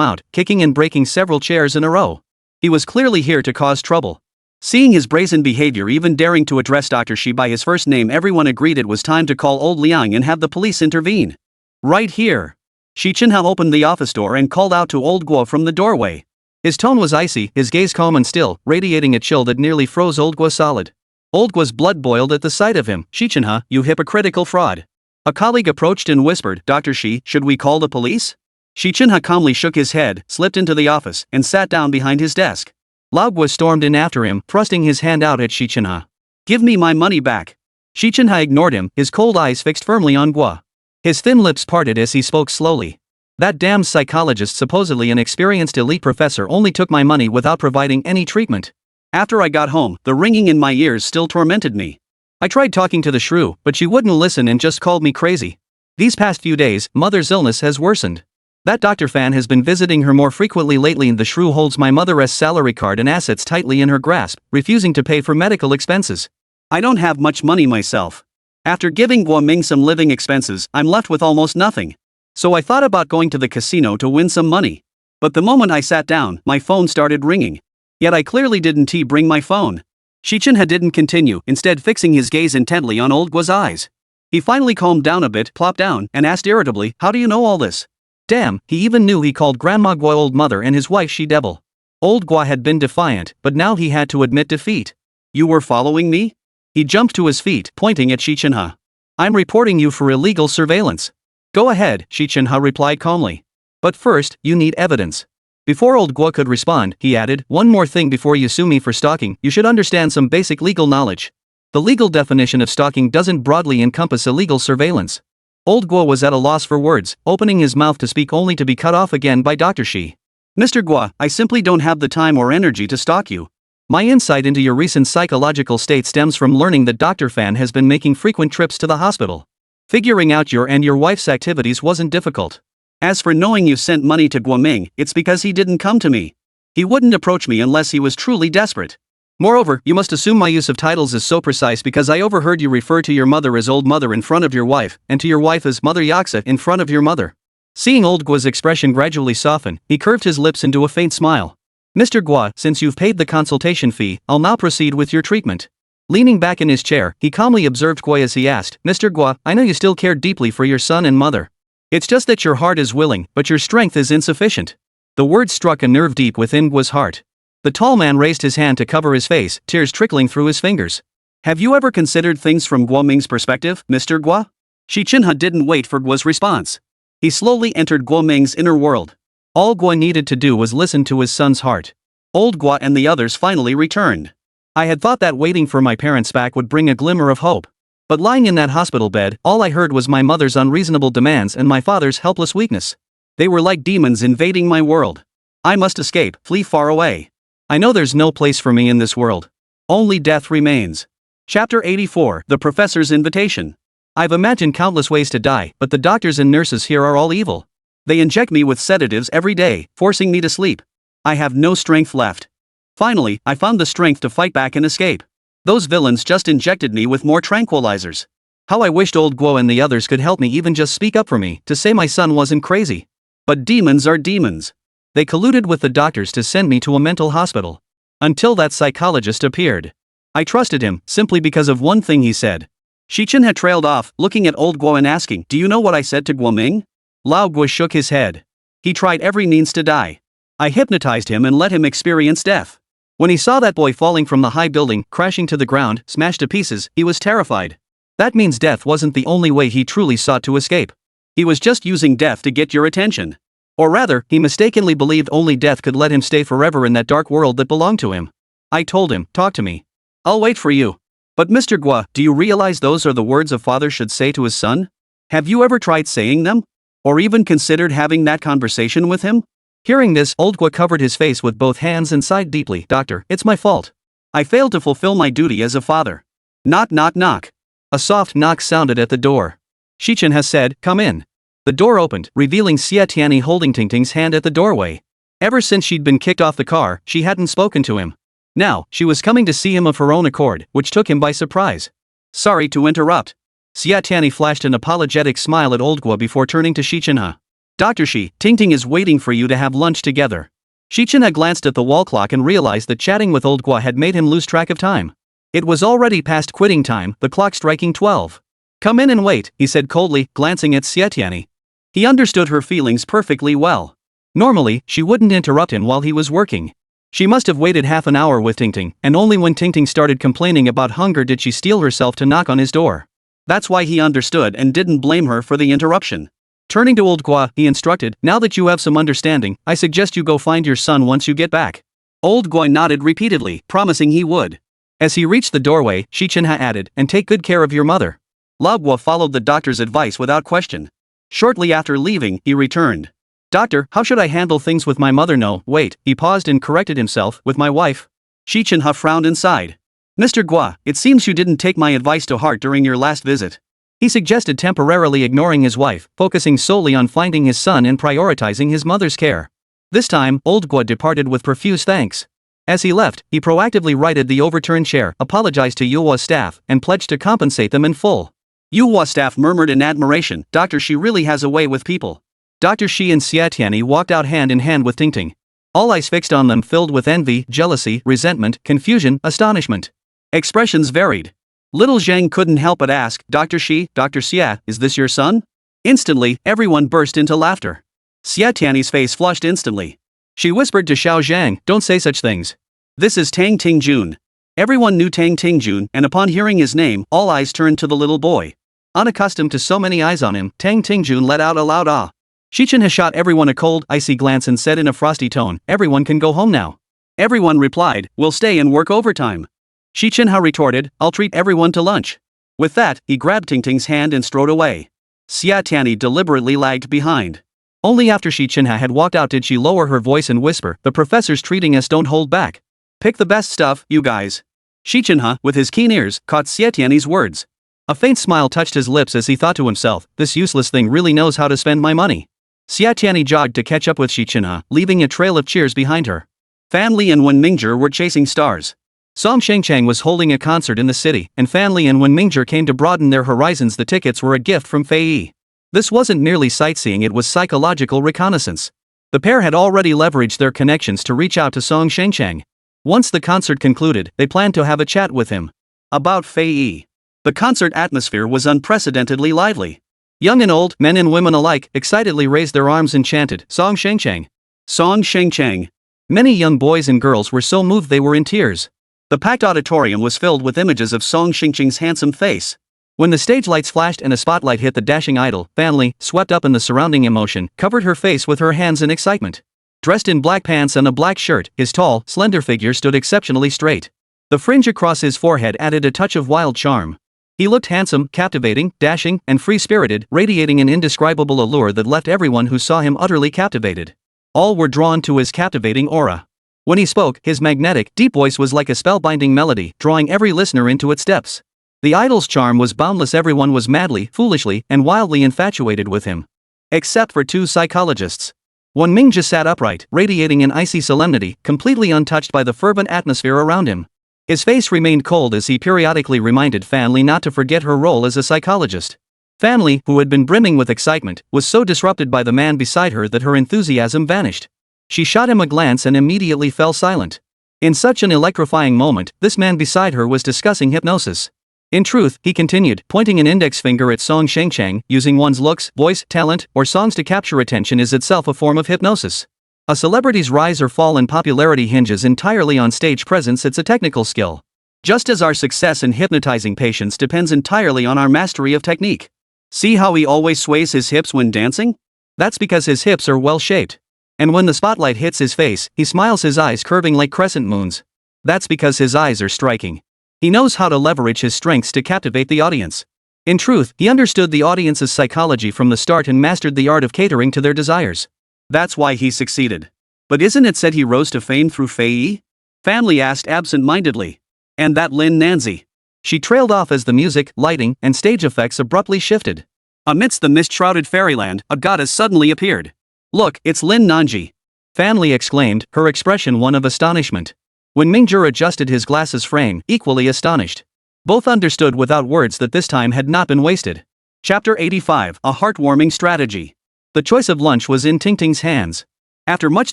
out, kicking and breaking several chairs in a row. He was clearly here to cause trouble. Seeing his brazen behavior, even daring to address Dr. Xi by his first name, everyone agreed it was time to call old Liang and have the police intervene. Right here. Xi Chenhe opened the office door and called out to Old Gua from the doorway. His tone was icy, his gaze calm and still, radiating a chill that nearly froze Old Gua solid. Old Gua's blood boiled at the sight of him. "Xi Chenhe, you hypocritical fraud." A colleague approached and whispered, "Dr. Xi, should we call the police?" Xi Chenhe calmly shook his head, slipped into the office, and sat down behind his desk. Lao Gua stormed in after him, thrusting his hand out at Xi Chenhe. "Give me my money back." Xi Chenhe ignored him, his cold eyes fixed firmly on Gua. His thin lips parted as he spoke slowly. "That damned psychologist, supposedly an experienced elite professor, only took my money without providing any treatment. After I got home, the ringing in my ears still tormented me. I tried talking to the shrew, but she wouldn't listen and just called me crazy. These past few days, mother's illness has worsened. That Dr. Fan has been visiting her more frequently lately, and the shrew holds my mother's salary card and assets tightly in her grasp, refusing to pay for medical expenses. I don't have much money myself. After giving Guoming some living expenses, I'm left with almost nothing. So I thought about going to the casino to win some money. But the moment I sat down, my phone started ringing. Yet I clearly didn't bring my phone." Xi Chenhe didn't continue, instead fixing his gaze intently on Old Gua's eyes. He finally calmed down a bit, plopped down, and asked irritably, "How do you know all this?" Damn, he even knew he called Grandma Gua old mother and his wife she devil. Old Gua had been defiant, but now he had to admit defeat. "You were following me?" He jumped to his feet, pointing at Xi Chenhe. "I'm reporting you for illegal surveillance." "Go ahead," Xi Chenhe replied calmly. "But first, you need evidence." Before Old Gua could respond, he added, "One more thing before you sue me for stalking, you should understand some basic legal knowledge. The legal definition of stalking doesn't broadly encompass illegal surveillance." Old Gua was at a loss for words, opening his mouth to speak only to be cut off again by Dr. Xi. "Mr. Gua, I simply don't have the time or energy to stalk you. My insight into your recent psychological state stems from learning that Dr. Fan has been making frequent trips to the hospital. Figuring out your and your wife's activities wasn't difficult. As for knowing you sent money to Guoming, it's because he didn't come to me. He wouldn't approach me unless he was truly desperate. Moreover, you must assume my use of titles is so precise because I overheard you refer to your mother as Old Mother in front of your wife, and to your wife as Mother Yaksa in front of your mother. Seeing Old Gua's expression gradually soften, he curved his lips into a faint smile. Mr. Gua, since you've paid the consultation fee, I'll now proceed with your treatment. Leaning back in his chair, he calmly observed Gua as he asked, Mr. Gua, I know you still care deeply for your son and mother. It's just that your heart is willing, but your strength is insufficient. The words struck a nerve deep within Gua's heart. The tall man raised his hand to cover his face, tears trickling through his fingers. Have you ever considered things from Guoming's perspective, Mr. Gua? Xi Chenhe didn't wait for Gua's response. He slowly entered Guoming's inner world. All Gua needed to do was listen to his son's heart. Old Gua and the others finally returned. I had thought that waiting for my parents back would bring a glimmer of hope. But lying in that hospital bed, all I heard was my mother's unreasonable demands and my father's helpless weakness. They were like demons invading my world. I must escape, flee far away. I know there's no place for me in this world. Only death remains. Chapter 84, The Professor's Invitation. I've imagined countless ways to die, but the doctors and nurses here are all evil. They inject me with sedatives every day, forcing me to sleep. I have no strength left. Finally, I found the strength to fight back and escape. Those villains just injected me with more tranquilizers. How I wished Old Guo and the others could help me, even just speak up for me, to say my son wasn't crazy. But demons are demons. They colluded with the doctors to send me to a mental hospital. Until that psychologist appeared. I trusted him, simply because of one thing he said. Xi Chenhe had trailed off, looking at Old Guo and asking, Do you know what I said to Guoming? Lao Guo shook his head. He tried every means to die. I hypnotized him and let him experience death. When he saw that boy falling from the high building, crashing to the ground, smashed to pieces, he was terrified. That means death wasn't the only way he truly sought to escape. He was just using death to get your attention. Or rather, he mistakenly believed only death could let him stay forever in that dark world that belonged to him. I told him, talk to me. I'll wait for you. But Mr. Gua, do you realize those are the words a father should say to his son? Have you ever tried saying them? Or even considered having that conversation with him? Hearing this, Old Gua covered his face with both hands and sighed deeply. Doctor, it's my fault. I failed to fulfill my duty as a father. Knock knock knock. A soft knock sounded at the door. Xi Chenhe has said, come in. The door opened, revealing Xie Tianyi holding Tingting's hand at the doorway. Ever since she'd been kicked off the car, she hadn't spoken to him. Now, she was coming to see him of her own accord, which took him by surprise. Sorry to interrupt. Xie Tianyi flashed an apologetic smile at Old Gua before turning to Xi Chenhe. Dr. Xi, Tingting is waiting for you to have lunch together. Xi Chenhe glanced at the wall clock and realized that chatting with Old Gua had made him lose track of time. It was already past quitting time, the clock striking 12. Come in and wait, he said coldly, glancing at Xie Tianyi. He understood her feelings perfectly well. Normally, she wouldn't interrupt him while he was working. She must have waited half an hour with Tingting, and only when Tingting started complaining about hunger did she steel herself to knock on his door. That's why he understood and didn't blame her for the interruption. Turning to Old Gua, he instructed, now that you have some understanding, I suggest you go find your son once you get back. Old Gua nodded repeatedly, promising he would. As he reached the doorway, Xi Chenhe added, and take good care of your mother. Lao Gua followed the doctor's advice without question. Shortly after leaving, he returned. Doctor, how should I handle things with my mother? No, wait, he paused and corrected himself, with my wife. Xi Chenhe frowned and sighed. Mr. Gua, it seems you didn't take my advice to heart during your last visit. He suggested temporarily ignoring his wife, focusing solely on finding his son and prioritizing his mother's care. This time, Old Gua departed with profuse thanks. As he left, he proactively righted the overturned chair, apologized to Yuhua's staff, and pledged to compensate them in full. Yuhua's staff murmured in admiration, Dr. Xi really has a way with people. Dr. Xi and Xie Tianyi walked out hand in hand with Tingting. All eyes fixed on them filled with envy, jealousy, resentment, confusion, astonishment. Expressions varied. Little Zhang couldn't help but ask, Dr. Xi, Dr. Xie, is this your son? Instantly, everyone burst into laughter. Xie Tianyi's face flushed instantly. She whispered to Xiao Zhang, don't say such things. This is Tang Tingjun. Everyone knew Tang Tingjun, and upon hearing his name, all eyes turned to the little boy. Unaccustomed to so many eyes on him, Tang Tingjun let out a loud ah. Xi Chenhe shot everyone a cold, icy glance and said in a frosty tone, everyone can go home now. Everyone replied, we'll stay and work overtime. Xi Chenhe retorted, I'll treat everyone to lunch. With that, he grabbed Tingting's hand and strode away. Xie Tianyi deliberately lagged behind. Only after Xi Chenhe had walked out did she lower her voice and whisper, the professors treating us don't hold back. Pick the best stuff, you guys. Xi Chenhe, with his keen ears, caught Xie Tianyi's words. A faint smile touched his lips as he thought to himself, this useless thing really knows how to spend my money. Xie Tianyi jogged to catch up with Xi Chenhe, leaving a trail of cheers behind her. Fan Li and Wen Mingzhong were chasing stars. Song Shengchang was holding a concert in the city, and Fan Li and Wen Mingzhong came to broaden their horizons. The tickets were a gift from Fei Yi. This wasn't merely sightseeing, it was psychological reconnaissance. The pair had already leveraged their connections to reach out to Song Shengchang. Once the concert concluded, they planned to have a chat with him. About Fei Yi. The concert atmosphere was unprecedentedly lively. Young and old, men and women alike, excitedly raised their arms and chanted, Song Shengchang. Song Shengchang. Many young boys and girls were so moved they were in tears. The packed auditorium was filled with images of Song Shengchang's handsome face. When the stage lights flashed and a spotlight hit the dashing idol, Fan Li, swept up in the surrounding emotion, covered her face with her hands in excitement. Dressed in black pants and a black shirt, his tall, slender figure stood exceptionally straight. The fringe across his forehead added a touch of wild charm. He looked handsome, captivating, dashing, and free-spirited, radiating an indescribable allure that left everyone who saw him utterly captivated. All were drawn to his captivating aura. When he spoke, his magnetic, deep voice was like a spellbinding melody, drawing every listener into its depths. The idol's charm was boundless. Everyone was madly, foolishly, and wildly infatuated with him. Except for two psychologists. Wen Mingzhong sat upright, radiating an icy solemnity, completely untouched by the fervent atmosphere around him. His face remained cold as he periodically reminded Fan Li not to forget her role as a psychologist. Fan Li, who had been brimming with excitement, was so disrupted by the man beside her that her enthusiasm vanished. She shot him a glance and immediately fell silent. In such an electrifying moment, this man beside her was discussing hypnosis. In truth, he continued, pointing an index finger at Song Shengchang, using one's looks, voice, talent, or songs to capture attention is itself a form of hypnosis. A celebrity's rise or fall in popularity hinges entirely on stage presence. It's a technical skill. Just as our success in hypnotizing patients depends entirely on our mastery of technique. See how he always sways his hips when dancing? That's because his hips are well shaped. And when the spotlight hits his face, he smiles, his eyes curving like crescent moons. That's because his eyes are striking. He knows how to leverage his strengths to captivate the audience. In truth, he understood the audience's psychology from the start and mastered the art of catering to their desires. That's why he succeeded. But isn't it said he rose to fame through Fei Yi? Fan Li asked absent-mindedly. And that Lin Nanzi? She trailed off as the music, lighting, and stage effects abruptly shifted. Amidst the mist-shrouded fairyland, a goddess suddenly appeared. Look, it's Lin Nanji! Fan Li exclaimed, her expression one of astonishment. Wen Mingzhong adjusted his glasses frame, equally astonished. Both understood without words that this time had not been wasted. Chapter 85, A Heartwarming Strategy. The choice of lunch was in Tingting's hands. After much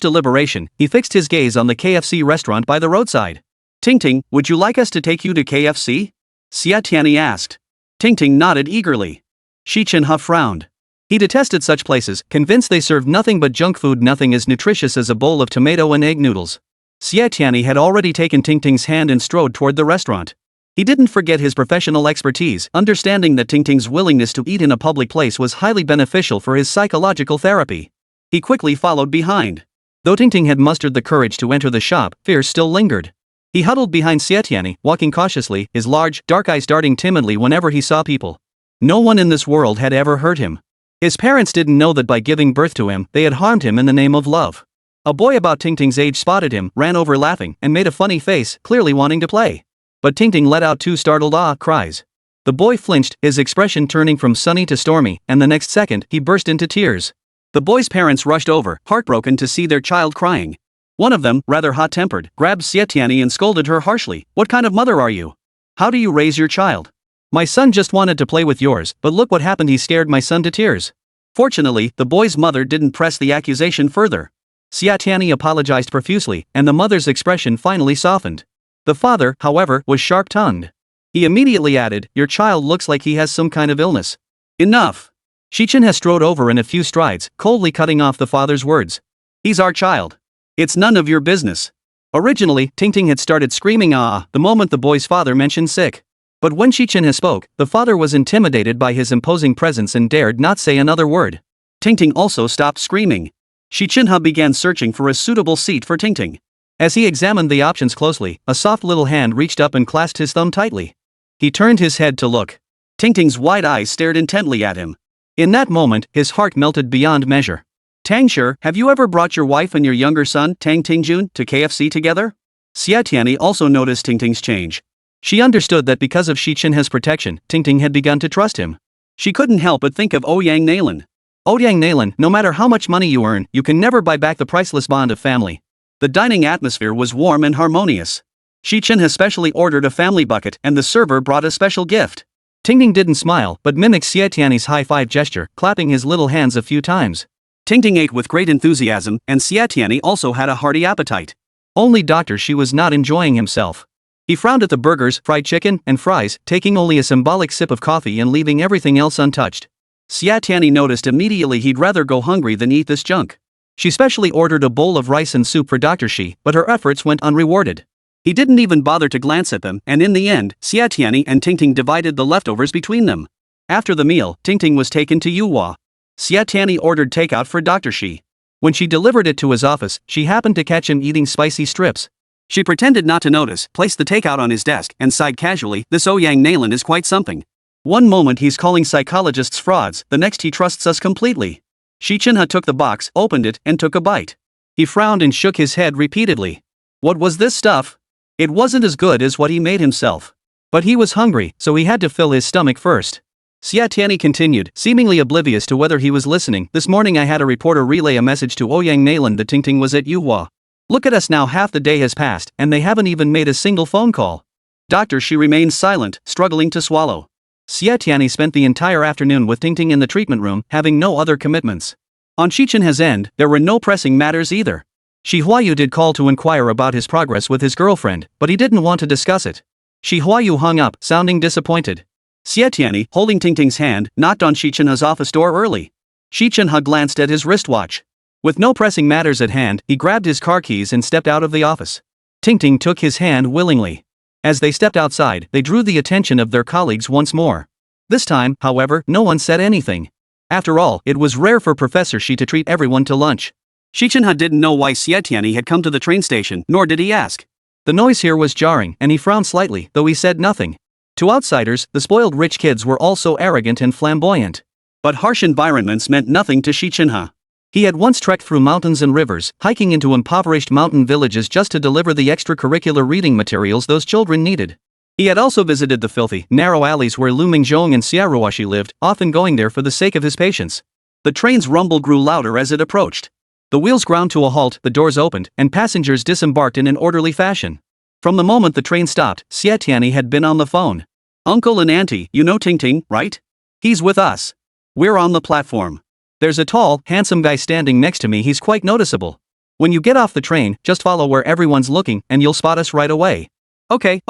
deliberation, he fixed his gaze on the KFC restaurant by the roadside. Tingting, would you like us to take you to KFC? Xie Tianyi asked. Tingting nodded eagerly. Xi Chenhe frowned. He detested such places, convinced they served nothing but junk food, nothing as nutritious as a bowl of tomato and egg noodles. Xie Tianyi had already taken Tingting's hand and strode toward the restaurant. He didn't forget his professional expertise, understanding that Tingting's willingness to eat in a public place was highly beneficial for his psychological therapy. He quickly followed behind. Though Tingting had mustered the courage to enter the shop, fear still lingered. He huddled behind Xie Tianyi, walking cautiously, his large, dark eyes darting timidly whenever he saw people. No one in this world had ever hurt him. His parents didn't know that by giving birth to him, they had harmed him in the name of love. A boy about Tingting's age spotted him, ran over laughing, and made a funny face, clearly wanting to play. But Tingting let out two startled ah cries. The boy flinched, his expression turning from sunny to stormy, and the next second, he burst into tears. The boy's parents rushed over, heartbroken to see their child crying. One of them, rather hot-tempered, grabbed Xie Tianyi and scolded her harshly. What kind of mother are you? How do you raise your child? My son just wanted to play with yours, but look what happened, he scared my son to tears. Fortunately, the boy's mother didn't press the accusation further. Xie Tianyi apologized profusely, and the mother's expression finally softened. The father, however, was sharp-tongued. He immediately added, your child looks like he has some kind of illness. Enough! Xi Chenhe strode over in a few strides, coldly cutting off the father's words. He's our child. It's none of your business. Originally, Tingting had started screaming ah the moment the boy's father mentioned sick. But when Xi Chenhe spoke, the father was intimidated by his imposing presence and dared not say another word. Tingting also stopped screaming. Xi Chenhe began searching for a suitable seat for Tingting. As he examined the options closely, a soft little hand reached up and clasped his thumb tightly. He turned his head to look. Tingting's wide eyes stared intently at him. In that moment, his heart melted beyond measure. Tangshur, have you ever brought your wife and your younger son, Tang Tingjun, to KFC together? Xie Tianyi also noticed Tingting's change. She understood that because of Xi Chenhe's protection, Tingting had begun to trust him. She couldn't help but think of Ouyang Nalan. Ouyang Nalan, no matter how much money you earn, you can never buy back the priceless bond of family. The dining atmosphere was warm and harmonious. Xi Chenhe specially ordered a family bucket and the server brought a special gift. Tingting didn't smile but mimicked Xie Tianyi's high-five gesture, clapping his little hands a few times. Tingting ate with great enthusiasm and Xie Tianyi also had a hearty appetite. Only Dr. Xi was not enjoying himself. He frowned at the burgers, fried chicken, and fries, taking only a symbolic sip of coffee and leaving everything else untouched. Xie Tianyi noticed immediately he'd rather go hungry than eat this junk. She specially ordered a bowl of rice and soup for Dr. Xi, but her efforts went unrewarded. He didn't even bother to glance at them, and in the end, Xie Tianyi and Tingting divided the leftovers between them. After the meal, Tingting was taken to Yuhua. Xie Tianyi ordered takeout for Dr. Xi. When she delivered it to his office, she happened to catch him eating spicy strips. She pretended not to notice, placed the takeout on his desk, and sighed casually, "This Ouyang Nalan is quite something. One moment he's calling psychologists frauds, the next he trusts us completely." Xi Chenhe took the box, opened it, and took a bite. He frowned and shook his head repeatedly. What was this stuff? It wasn't as good as what he made himself. But he was hungry, so he had to fill his stomach first. Xie Tianyi continued, seemingly oblivious to whether he was listening. "This morning I had a reporter relay a message to Ouyang Nalan that Tingting was at Yuhua. Look at us now, half the day has passed, and they haven't even made a single phone call." Dr. Xi remained silent, struggling to swallow. Xie Tianyi spent the entire afternoon with Tingting in the treatment room, having no other commitments. On Xi Chenhe's end, there were no pressing matters either. Huayu did call to inquire about his progress with his girlfriend, but he didn't want to discuss it. Huayu hung up, sounding disappointed. Xie Tianyi, holding Tingting's hand, knocked on Xi Chenhe's office door early. Xi Chenhe glanced at his wristwatch. With no pressing matters at hand, he grabbed his car keys and stepped out of the office. Tingting took his hand willingly. As they stepped outside, they drew the attention of their colleagues once more. This time, however, no one said anything. After all, it was rare for Professor Xi to treat everyone to lunch. Xi Chenhe didn't know why Xie Tianyi had come to the train station, nor did he ask. The noise here was jarring, and he frowned slightly, though he said nothing. To outsiders, the spoiled rich kids were all so arrogant and flamboyant. But harsh environments meant nothing to Xi Chenhe. He had once trekked through mountains and rivers, hiking into impoverished mountain villages just to deliver the extracurricular reading materials those children needed. He had also visited the filthy, narrow alleys where Liu Mingzhong and Xie Tianyi lived, often going there for the sake of his patients. The train's rumble grew louder as it approached. The wheels ground to a halt, the doors opened, and passengers disembarked in an orderly fashion. From the moment the train stopped, Xie Tianyi had been on the phone. "Uncle and Auntie, you know Tingting, right? He's with us. We're on the platform. There's a tall, handsome guy standing next to me, he's quite noticeable. When you get off the train, just follow where everyone's looking and you'll spot us right away." Okay.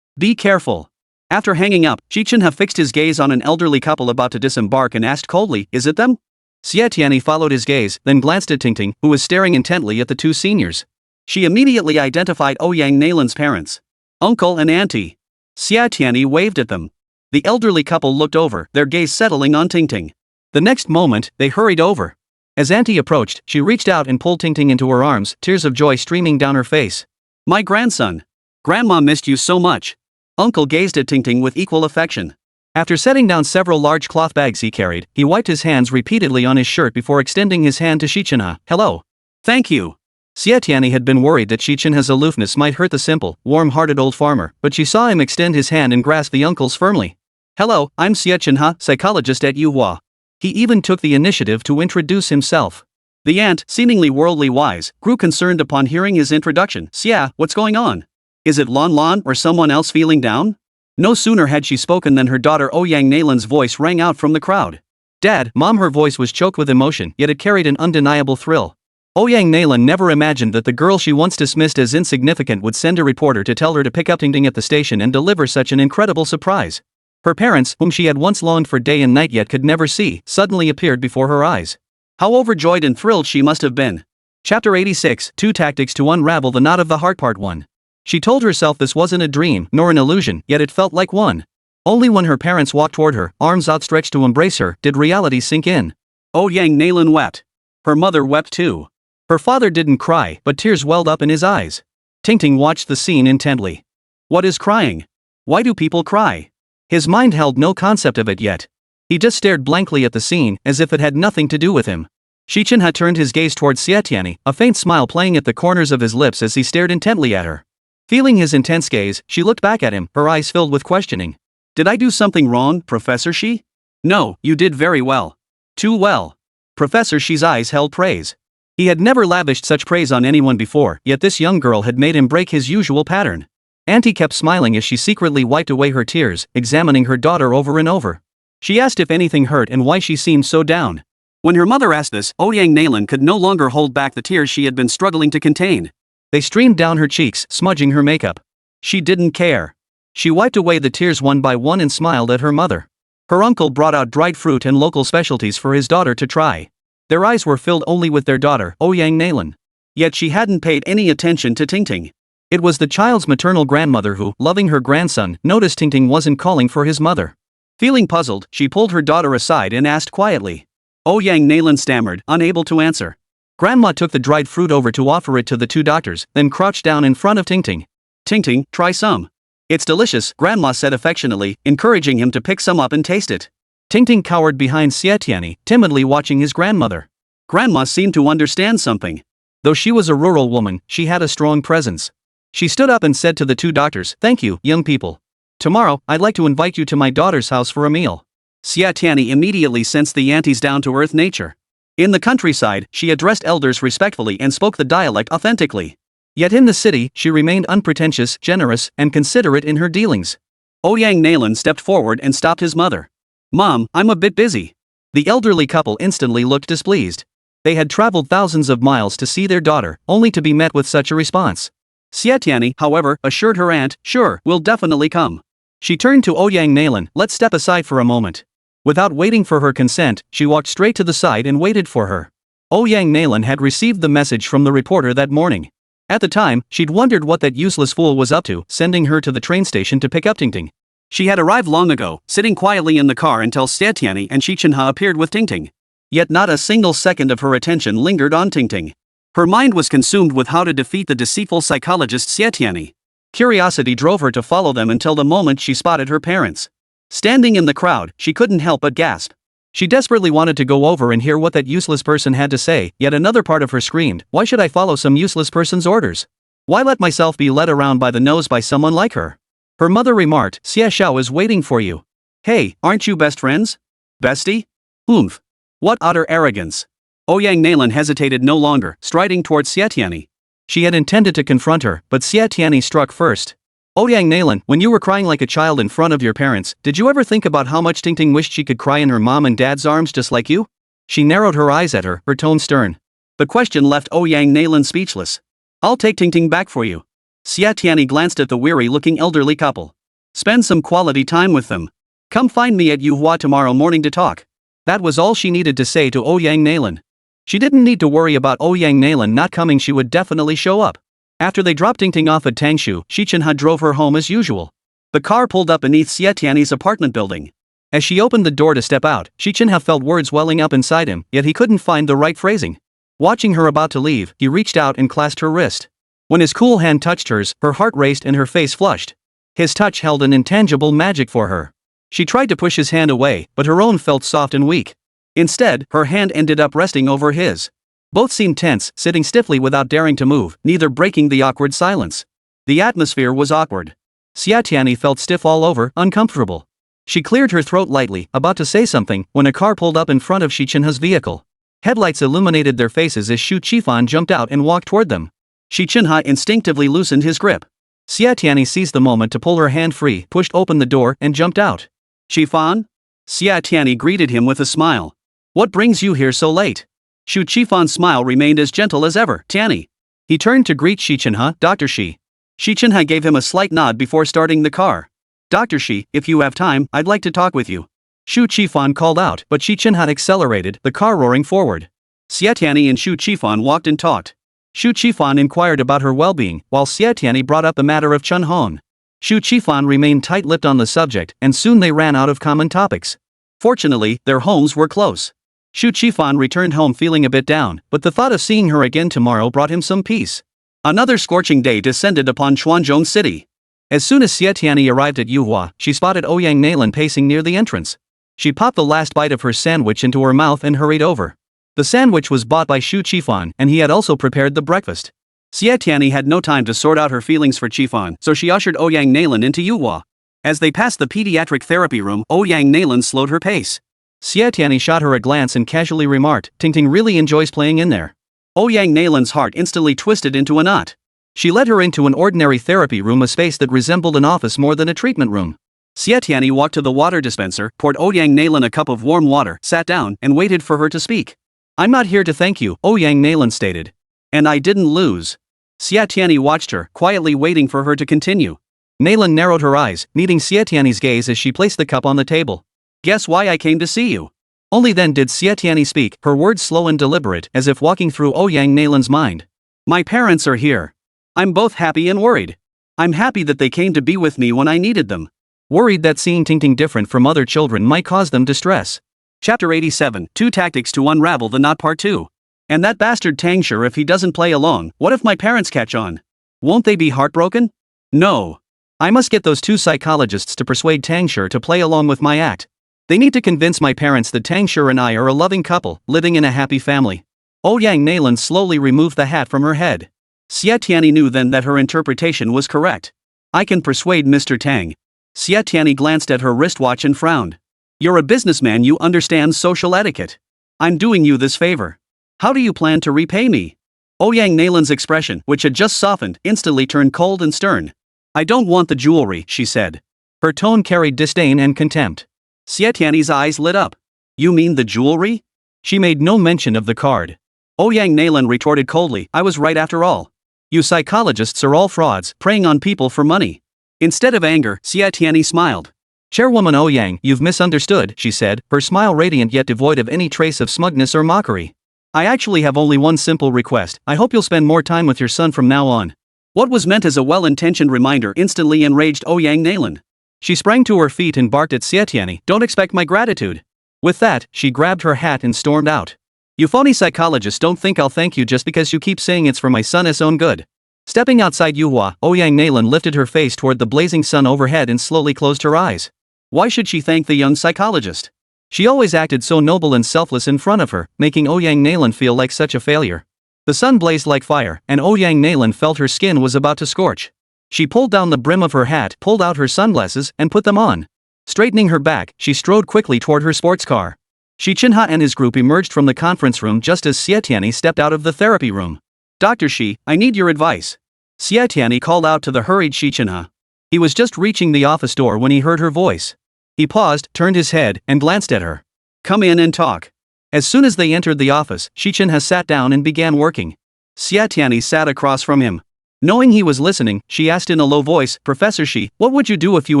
Be careful." After hanging up, Xi Chenhe fixed his gaze on an elderly couple about to disembark and asked coldly, "Is it them?" Xie Tianyi followed his gaze, then glanced at Tingting, who was staring intently at the two seniors. She immediately identified Ouyang Nalan's parents. "Uncle and Auntie." Xie Tianyi waved at them. The elderly couple looked over, their gaze settling on Tingting. The next moment, they hurried over. As Auntie approached, she reached out and pulled Tingting into her arms, tears of joy streaming down her face. "My grandson. Grandma missed you so much." Uncle gazed at Tingting with equal affection. After setting down several large cloth bags he carried, he wiped his hands repeatedly on his shirt before extending his hand to Xi Chenhe. "Hello." "Thank you." Xie Tianyi had been worried that Xi Chenhe's aloofness might hurt the simple, warm-hearted old farmer, but she saw him extend his hand and grasp the uncle's firmly. "Hello, I'm Xie Chenhe, psychologist at Yuhua." He even took the initiative to introduce himself. The aunt, seemingly worldly wise, grew concerned upon hearing his introduction. "Xie, what's going on? Is it Lon Lon or someone else feeling down?" No sooner had she spoken than her daughter Ouyang Nalan's voice rang out from the crowd. "Dad, Mom." Her voice was choked with emotion, yet it carried an undeniable thrill. Ouyang Nalan never imagined that the girl she once dismissed as insignificant would send a reporter to tell her to pick up Tingting at the station and deliver such an incredible surprise. Her parents, whom she had once longed for day and night yet could never see, suddenly appeared before her eyes. How overjoyed and thrilled she must have been. Chapter 86, 2 Tactics to Unravel the Knot of the Heart. Part 1. She told herself this wasn't a dream, nor an illusion, yet it felt like one. Only when her parents walked toward her, arms outstretched to embrace her, did reality sink in. Ouyang Nalan wept. Her mother wept too. Her father didn't cry, but tears welled up in his eyes. Tingting watched the scene intently. What is crying? Why do people cry? His mind held no concept of it yet. He just stared blankly at the scene, as if it had nothing to do with him. Xi Chenhe turned his gaze towards Xie Tianyi, a faint smile playing at the corners of his lips as he stared intently at her. Feeling his intense gaze, she looked back at him, her eyes filled with questioning. Did I do something wrong, Professor Xi? No, you did very well. Too well. Professor Xi's eyes held praise. He had never lavished such praise on anyone before, yet this young girl had made him break his usual pattern. Auntie kept smiling as she secretly wiped away her tears, examining her daughter over and over. She asked if anything hurt and why she seemed so down. When her mother asked this, Ouyang Nalan could no longer hold back the tears she had been struggling to contain. They streamed down her cheeks, smudging her makeup. She didn't care. She wiped away the tears one by one and smiled at her mother. Her uncle brought out dried fruit and local specialties for his daughter to try. Their eyes were filled only with their daughter, Ouyang Nalan. Yet she hadn't paid any attention to Tingting. It was the child's maternal grandmother who, loving her grandson, noticed Tingting wasn't calling for his mother. Feeling puzzled, she pulled her daughter aside and asked quietly. Ouyang Nalan stammered, unable to answer. Grandma took the dried fruit over to offer it to the two doctors, then crouched down in front of Tingting. Tingting, try some. It's delicious, Grandma said affectionately, encouraging him to pick some up and taste it. Tingting cowered behind Xie Tianyi, timidly watching his grandmother. Grandma seemed to understand something. Though she was a rural woman, she had a strong presence. She stood up and said to the two doctors, "Thank you, young people. Tomorrow, I'd like to invite you to my daughter's house for a meal." Xie Tianyi immediately sensed the auntie's down-to-earth nature. In the countryside, she addressed elders respectfully and spoke the dialect authentically. Yet in the city, she remained unpretentious, generous, and considerate in her dealings. Ouyang Nalan stepped forward and stopped his mother. "Mom, I'm a bit busy." The elderly couple instantly looked displeased. They had traveled thousands of miles to see their daughter, only to be met with such a response. Xie Tianyi, however, assured her aunt, "Sure, we'll definitely come." She turned to Ouyang Nalan, "Let's step aside for a moment." Without waiting for her consent, she walked straight to the side and waited for her. Ouyang Nalan had received the message from the reporter that morning. At the time, she'd wondered what that useless fool was up to, sending her to the train station to pick up Tingting. She had arrived long ago, sitting quietly in the car until Xie Tianyi and Xi Chenhe appeared with Tingting. Yet not a single second of her attention lingered on Tingting. Her mind was consumed with how to defeat the deceitful psychologist Xie Tianyi. Curiosity drove her to follow them until the moment she spotted her parents. Standing in the crowd, she couldn't help but gasp. She desperately wanted to go over and hear what that useless person had to say, yet another part of her screamed, "Why should I follow some useless person's orders? Why let myself be led around by the nose by someone like her?" Her mother remarked, "Xie Xiao is waiting for you." "Hey, aren't you best friends? Bestie? Oomph. What utter arrogance." Ouyang Nalan hesitated no longer, striding towards Xie Tianyi. She had intended to confront her, but Xie Tianyi struck first. "Ouyang Nalan, when you were crying like a child in front of your parents, did you ever think about how much Tingting wished she could cry in her mom and dad's arms just like you?" She narrowed her eyes at her tone stern. The question left Ouyang Nalan speechless. "I'll take Tingting back for you." Xie Tianyi glanced at the weary-looking elderly couple. "Spend some quality time with them. Come find me at Yuhua tomorrow morning to talk." That was all she needed to say to Ouyang Nalan. She didn't need to worry about Ouyang Nalan not coming, she would definitely show up. After they dropped Tingting off at Tangshu, Xi Chenhe drove her home as usual. The car pulled up beneath Xie Tianyi's apartment building. As she opened the door to step out, Xi Chenhe felt words welling up inside him, yet he couldn't find the right phrasing. Watching her about to leave, he reached out and clasped her wrist. When his cool hand touched hers, her heart raced and her face flushed. His touch held an intangible magic for her. She tried to push his hand away, but her own felt soft and weak. Instead, her hand ended up resting over his. Both seemed tense, sitting stiffly without daring to move, neither breaking the awkward silence. The atmosphere was awkward. Xie Tianyi felt stiff all over, uncomfortable. She cleared her throat lightly, about to say something, when a car pulled up in front of Xi Chenhe's vehicle. Headlights illuminated their faces as Xu Qifan jumped out and walked toward them. Xi Chenhe instinctively loosened his grip. Xie Tianyi seized the moment to pull her hand free, pushed open the door, and jumped out. "Qifan?" Xie Tianyi greeted him with a smile. "What brings you here so late?" Xu Qifan's smile remained as gentle as ever. "Tianyi." He turned to greet Xi Chenhe, "Dr. Xi." Xi Chenhe gave him a slight nod before starting the car. "Dr. Xi, if you have time, I'd like to talk with you." Xu Qifan called out, but Xi Chenhe accelerated, the car roaring forward. Xie Tianyi and Xu Qifan walked and talked. Xu Qifan inquired about her well-being, while Xie Tianyi brought up the matter of Chen Hong. Xu Qifan remained tight-lipped on the subject, and soon they ran out of common topics. Fortunately, their homes were close. Xu Qifan returned home feeling a bit down, but the thought of seeing her again tomorrow brought him some peace. Another scorching day descended upon Chuanzhong City. As soon as Xie Tianyi arrived at Yuhua, she spotted Ouyang Nalan pacing near the entrance. She popped the last bite of her sandwich into her mouth and hurried over. The sandwich was bought by Shu Qifan, and he had also prepared the breakfast. Xie Tianyi had no time to sort out her feelings for Qifan, so she ushered Ouyang Nalan into Yuhua. As they passed the pediatric therapy room, Ouyang Nalan slowed her pace. Xie Tianyi shot her a glance and casually remarked, "Tingting really enjoys playing in there." Ouyang Nalan's heart instantly twisted into a knot. She led her into an ordinary therapy room, a space that resembled an office more than a treatment room. Xie Tianyi walked to the water dispenser, poured Ouyang Nalan a cup of warm water, sat down, and waited for her to speak. "I'm not here to thank you," Ouyang Nalan stated. "And I didn't lose." Xie Tianyi watched her, quietly waiting for her to continue. Nalan narrowed her eyes, meeting Xie Tianyi's gaze as she placed the cup on the table. "Guess why I came to see you?" Only then did Xie Tianyi speak, her words slow and deliberate, as if walking through Ouyang Nalan's mind. "My parents are here. I'm both happy and worried. I'm happy that they came to be with me when I needed them. Worried that seeing Tingting different from other children might cause them distress." Chapter 87, 2 Tactics to Unravel the Knot Part 2. "And that bastard Tang, sure, if he doesn't play along, what if my parents catch on? Won't they be heartbroken? No. I must get those 2 psychologists to persuade Tangshur to play along with my act. They need to convince my parents that Tangshur and I are a loving couple, living in a happy family." Ouyang Nalan slowly removed the hat from her head. Xie Tianyi knew then that her interpretation was correct. "I can persuade Mr. Tang." Xie Tianyi glanced at her wristwatch and frowned. "You're a businessman, you understand social etiquette. I'm doing you this favor. How do you plan to repay me?" Ouyang Nalan's expression, which had just softened, instantly turned cold and stern. "I don't want the jewelry," she said. Her tone carried disdain and contempt. Xie Tianyi's eyes lit up. "You mean the jewelry?" She made no mention of the card. Ouyang Nalan retorted coldly, "I was right after all. You psychologists are all frauds, preying on people for money." Instead of anger, Xie Tianyi smiled. "Chairwoman Ouyang, you've misunderstood," she said, her smile radiant yet devoid of any trace of smugness or mockery. "I actually have only one simple request. I hope you'll spend more time with your son from now on." What was meant as a well-intentioned reminder instantly enraged Ouyang Nalan. She sprang to her feet and barked at Xie Tianyi, "Don't expect my gratitude." With that, she grabbed her hat and stormed out. "You phony psychologists don't think I'll thank you just because you keep saying it's for my son's own good." Stepping outside Yuhua, Ouyang Nalan lifted her face toward the blazing sun overhead and slowly closed her eyes. Why should she thank the young psychologist? She always acted so noble and selfless in front of her, making Ouyang Nalan feel like such a failure. The sun blazed like fire, and Ouyang Nalan felt her skin was about to scorch. She pulled down the brim of her hat, pulled out her sunglasses, and put them on. Straightening her back, she strode quickly toward her sports car. Xi Chenhe and his group emerged from the conference room just as Xie Tianyi stepped out of the therapy room. "Dr. Xi, I need your advice." Xie Tianyi called out to the hurried Xi Chenhe. He was just reaching the office door when he heard her voice. He paused, turned his head, and glanced at her. "Come in and talk." As soon as they entered the office, Xi Chenhe sat down and began working. Xie Tianyi sat across from him. Knowing he was listening, she asked in a low voice, "Professor Xi, what would you do if you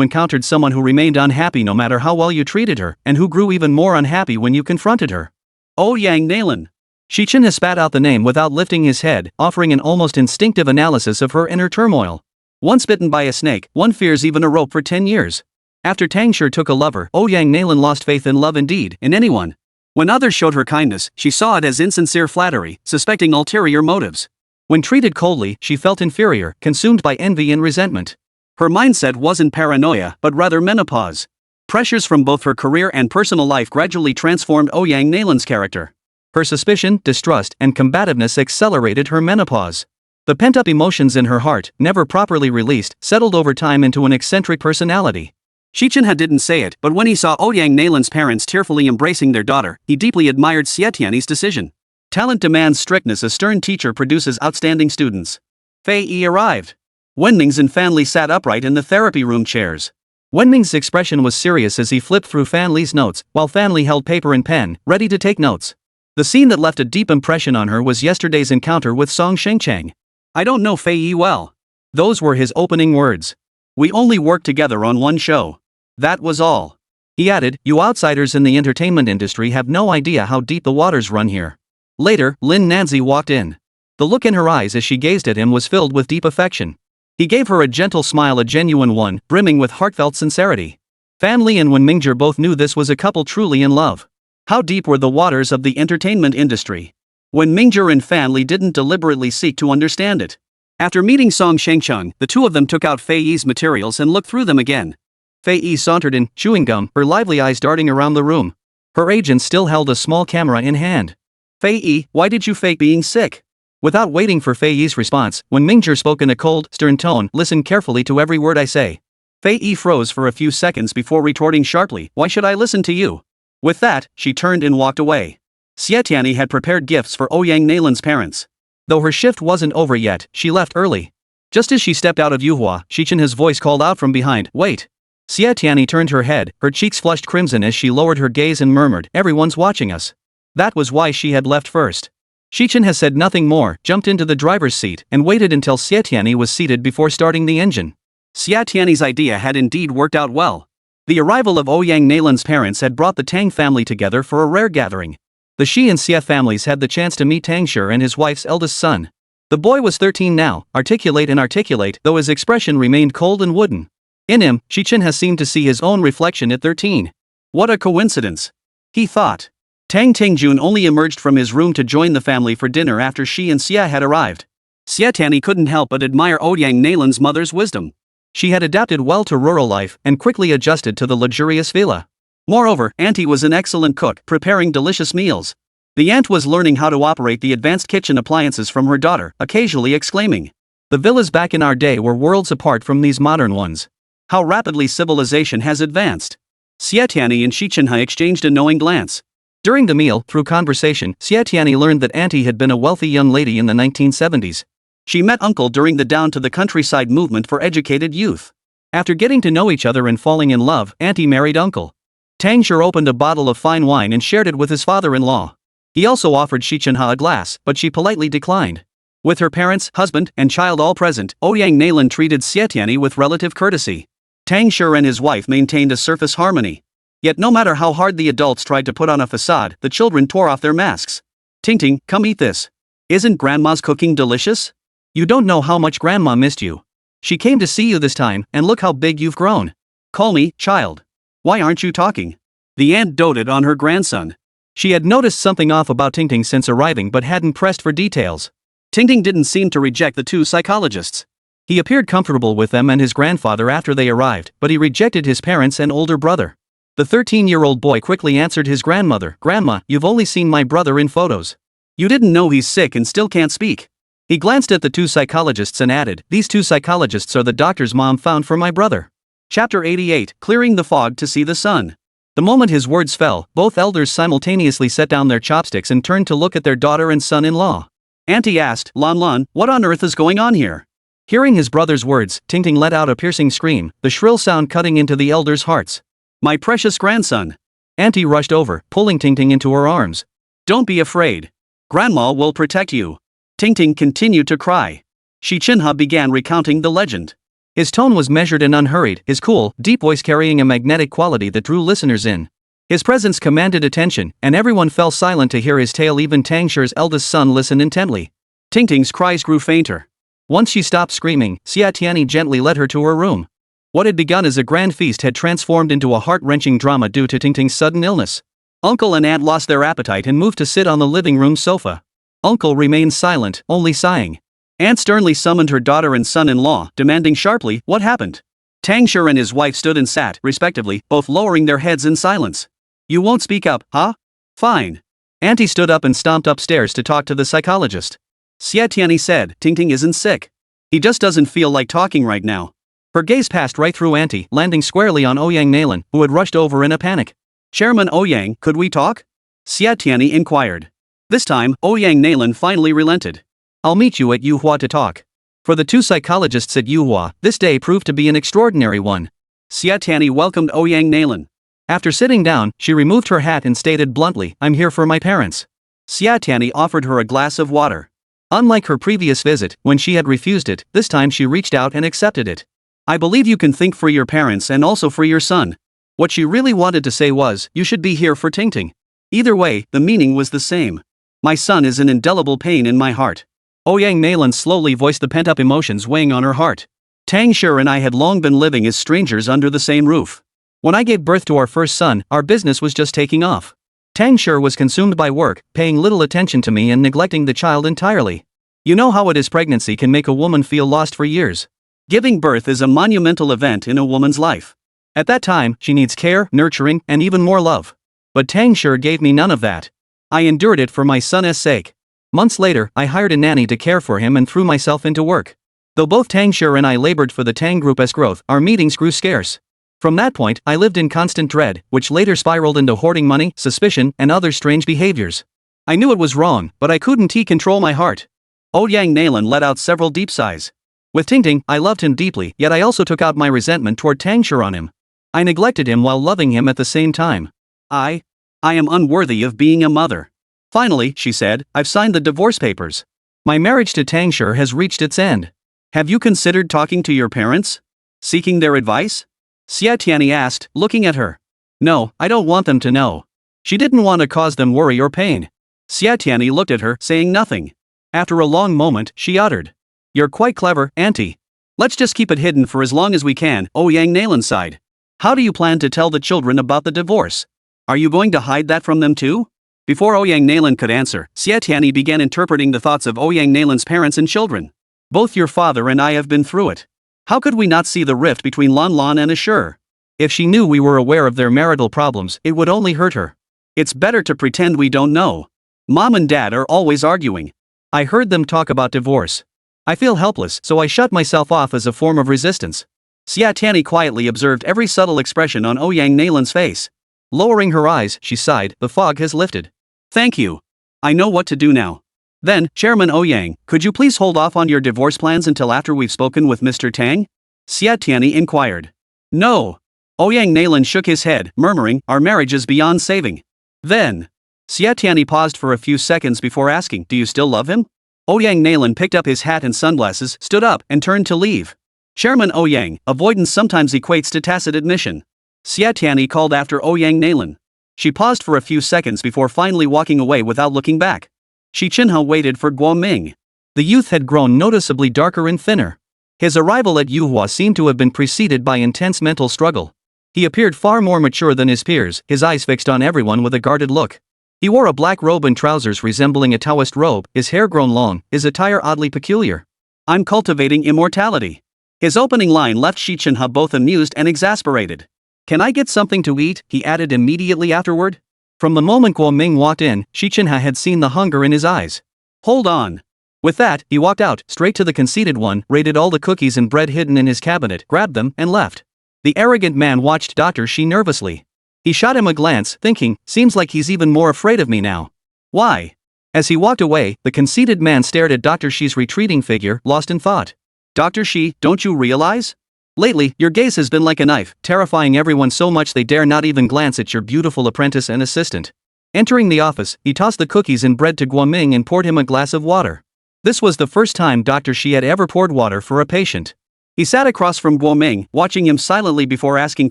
encountered someone who remained unhappy no matter how well you treated her, and who grew even more unhappy when you confronted her?" "Ouyang Nalan." Xi Chenhe spat out the name without lifting his head, offering an almost instinctive analysis of her inner turmoil. Once bitten by a snake, one fears even a rope for 10 years. After Tangshur took a lover, Ouyang Nalan lost faith in love indeed, in anyone. When others showed her kindness, she saw it as insincere flattery, suspecting ulterior motives. When treated coldly, she felt inferior, consumed by envy and resentment. Her mindset wasn't paranoia, but rather menopause. Pressures from both her career and personal life gradually transformed Ouyang Nalan's character. Her suspicion, distrust, and combativeness accelerated her menopause. The pent-up emotions in her heart, never properly released, settled over time into an eccentric personality. Xi Chenhe didn't say it, but when he saw Ouyang Nalan's parents tearfully embracing their daughter, he deeply admired Xie Tianyi's decision. Talent demands strictness. A stern teacher produces outstanding students. Fei Yi arrived. Wenming's and Fan Li sat upright in the therapy room chairs. Wenming's expression was serious as he flipped through Fan Li's notes, while Fan Li held paper and pen, ready to take notes. The scene that left a deep impression on her was yesterday's encounter with Song Shengchang. "I don't know Fei Yi well." Those were his opening words. "We only worked together on one show. That was all." He added, "You outsiders in the entertainment industry have no idea how deep the waters run here." Later, Lin Nanzi walked in. The look in her eyes as she gazed at him was filled with deep affection. He gave her a gentle smile, a genuine one, brimming with heartfelt sincerity. Fan Li and Wen Mingzhong both knew this was a couple truly in love. How deep were the waters of the entertainment industry? Wen Mingzhong and Fan Li didn't deliberately seek to understand it. After meeting Song Shengcheng, the two of them took out Fei Yi's materials and looked through them again. Fei Yi sauntered in, chewing gum, her lively eyes darting around the room. Her agent still held a small camera in hand. Fei Yi, why did you fake being sick? Without waiting for Fei Yi's response, when Mingzhong spoke in a cold, stern tone, listen carefully to every word I say. Fei Yi froze for a few seconds before retorting sharply, why should I listen to you? With that, she turned and walked away. Xie Tianyi had prepared gifts for Ouyang Nalan's parents. Though her shift wasn't over yet, she left early. Just as she stepped out of Yuhua, Xi Chenhe's voice called out from behind, wait. Xie Tianyi turned her head, her cheeks flushed crimson as she lowered her gaze and murmured, everyone's watching us. That was why she had left first. Xi Chenhe said nothing more, jumped into the driver's seat, and waited until Xie Tianyi was seated before starting the engine. Xie Tianyi's idea had indeed worked out well. The arrival of Ouyang Nalan's parents had brought the Tang family together for a rare gathering. The Xi and Xie families had the chance to meet Tang Shi and his wife's eldest son. The boy was 13 now, articulate, though his expression remained cold and wooden. In him, Xi Chenhe seemed to see his own reflection at 13. What a coincidence! He thought. Tang Tingjun only emerged from his room to join the family for dinner after Xi and Xie had arrived. Xie Tianyi couldn't help but admire Ouyang Nalan's mother's wisdom. She had adapted well to rural life and quickly adjusted to the luxurious villa. Moreover, Auntie was an excellent cook, preparing delicious meals. The aunt was learning how to operate the advanced kitchen appliances from her daughter, occasionally exclaiming, the villas back in our day were worlds apart from these modern ones. How rapidly civilization has advanced. Xie Tianyi and Xi Chenhe exchanged a knowing glance. During the meal, through conversation, Xie Tianyi learned that Auntie had been a wealthy young lady in the 1970s. She met Uncle during the Down to the Countryside movement for educated youth. After getting to know each other and falling in love, Auntie married Uncle. Tang Shi opened a bottle of fine wine and shared it with his father-in-law. He also offered Xi Chenhe a glass, but she politely declined. With her parents, husband, and child all present, Ouyang Nalan treated Xie Tianyi with relative courtesy. Tang Shi and his wife maintained a surface harmony. Yet no matter how hard the adults tried to put on a facade, the children tore off their masks. Ting, come eat this. Isn't Grandma's cooking delicious? You don't know how much Grandma missed you. She came to see you this time, and look how big you've grown. Call me, child. Why aren't you talking? The aunt doted on her grandson. She had noticed something off about Ting since arriving but hadn't pressed for details. Ting didn't seem to reject the two psychologists. He appeared comfortable with them and his grandfather after they arrived, but he rejected his parents and older brother. The 13-year-old boy quickly answered his grandmother, Grandma, you've only seen my brother in photos. You didn't know he's sick and still can't speak. He glanced at the two psychologists and added, these two psychologists are the doctor's mom found for my brother. Chapter 88, Clearing the Fog to See the Sun. The moment his words fell, both elders simultaneously set down their chopsticks and turned to look at their daughter and son-in-law. Auntie asked, Lan, what on earth is going on here? Hearing his brother's words, Ting let out a piercing scream, the shrill sound cutting into the elders' hearts. My precious grandson. Auntie rushed over, pulling Ting into her arms. Don't be afraid. Grandma will protect you. Ting continued to cry. Xi Chenhe began recounting the legend. His tone was measured and unhurried, his cool, deep voice carrying a magnetic quality that drew listeners in. His presence commanded attention, and everyone fell silent to hear his tale. Even Tang Shi's eldest son listened intently. Ting's cries grew fainter. Once she stopped screaming, Xie Tianyi gently led her to her room. What had begun as a grand feast had transformed into a heart-wrenching drama due to Ting's sudden illness. Uncle and Aunt lost their appetite and moved to sit on the living room sofa. Uncle remained silent, only sighing. Aunt sternly summoned her daughter and son-in-law, demanding sharply, what happened? Tang Shi and his wife stood and sat, respectively, both lowering their heads in silence. You won't speak up, huh? Fine. Auntie stood up and stomped upstairs to talk to the psychologist. Xie Tianyi said, Ting isn't sick. He just doesn't feel like talking right now. Her gaze passed right through Auntie, landing squarely on Ouyang Nalan, who had rushed over in a panic. Chairman Ouyang, could we talk? Xie Tianyi inquired. This time, Ouyang Nalan finally relented. I'll meet you at Yuhua to talk. For the two psychologists at Yuhua, this day proved to be an extraordinary one. Xie Tianyi welcomed Ouyang Nalan. After sitting down, she removed her hat and stated bluntly, I'm here for my parents. Xie Tianyi offered her a glass of water. Unlike her previous visit, when she had refused it, this time she reached out and accepted it. I believe you can think for your parents and also for your son. What she really wanted to say was, you should be here for Ting. Either way, the meaning was the same. My son is an indelible pain in my heart. Ouyang Nalan slowly voiced the pent-up emotions weighing on her heart. Tang Shi and I had long been living as strangers under the same roof. When I gave birth to our first son, our business was just taking off. Tang Shi was consumed by work, paying little attention to me and neglecting the child entirely. You know how it is, pregnancy can make a woman feel lost for years. Giving birth is a monumental event in a woman's life. At that time, she needs care, nurturing, and even more love. But Tang Shi gave me none of that. I endured it for my son's sake. Months later, I hired a nanny to care for him and threw myself into work. Though both Tang Shi and I labored for the Tang Group's growth, our meetings grew scarce. From that point, I lived in constant dread, which later spiraled into hoarding money, suspicion, and other strange behaviors. I knew it was wrong, but I couldn't control my heart. Ouyang Nalan let out several deep sighs. With Tingting, I loved him deeply, yet I also took out my resentment toward Tang Shi on him. I neglected him while loving him at the same time. I am unworthy of being a mother. Finally, she said, I've signed the divorce papers. My marriage to Tang Shi has reached its end. Have you considered talking to your parents? Seeking their advice? Xie Tianyi asked, looking at her. No, I don't want them to know. She didn't want to cause them worry or pain. Xie Tianyi looked at her, saying nothing. After a long moment, she uttered. You're quite clever, auntie. Let's just keep it hidden for as long as we can, Ouyang Nalan sighed. How do you plan to tell the children about the divorce? Are you going to hide that from them too? Before Ouyang Nalan could answer, Xie Tianyi began interpreting the thoughts of Ouyang Nalan's parents and children. Both your father and I have been through it. How could we not see the rift between Lan Lan and Assure? If she knew we were aware of their marital problems, it would only hurt her. It's better to pretend we don't know. Mom and Dad are always arguing. I heard them talk about divorce. I feel helpless, so I shut myself off as a form of resistance. Xie Tianyi quietly observed every subtle expression on Ouyang Nalan's face. Lowering her eyes, she sighed, the fog has lifted. Thank you. I know what to do now. Then, Chairman Ouyang, could you please hold off on your divorce plans until after we've spoken with Mr. Tang? Xie Tianyi inquired. No. Ouyang Nalan shook his head, murmuring, our marriage is beyond saving. Then. Xie Tianyi paused for a few seconds before asking, do you still love him? Ouyang Nalan picked up his hat and sunglasses, stood up, and turned to leave. Chairman Ouyang, avoidance sometimes equates to tacit admission. Xie Tianyi called after Ouyang Nalan. She paused for a few seconds before finally walking away without looking back. Xi Chenhe waited for Guoming. The youth had grown noticeably darker and thinner. His arrival at Yuhua seemed to have been preceded by intense mental struggle. He appeared far more mature than his peers, his eyes fixed on everyone with a guarded look. He wore a black robe and trousers resembling a Taoist robe, his hair grown long, his attire oddly peculiar. I'm cultivating immortality. His opening line left Xi Chenhe both amused and exasperated. Can I get something to eat? He added immediately afterward. From the moment Guoming walked in, Xi Chenhe had seen the hunger in his eyes. Hold on. With that, he walked out, straight to the conceited one, raided all the cookies and bread hidden in his cabinet, grabbed them, and left. The arrogant man watched Dr. Xi nervously. He shot him a glance, thinking, seems like he's even more afraid of me now. Why? As he walked away, the conceited man stared at Dr. Xi's retreating figure, lost in thought. Dr. Xi, don't you realize? Lately, your gaze has been like a knife, terrifying everyone so much they dare not even glance at your beautiful apprentice and assistant. Entering the office, he tossed the cookies and bread to Guoming and poured him a glass of water. This was the first time Dr. Xi had ever poured water for a patient. He sat across from Guoming, watching him silently before asking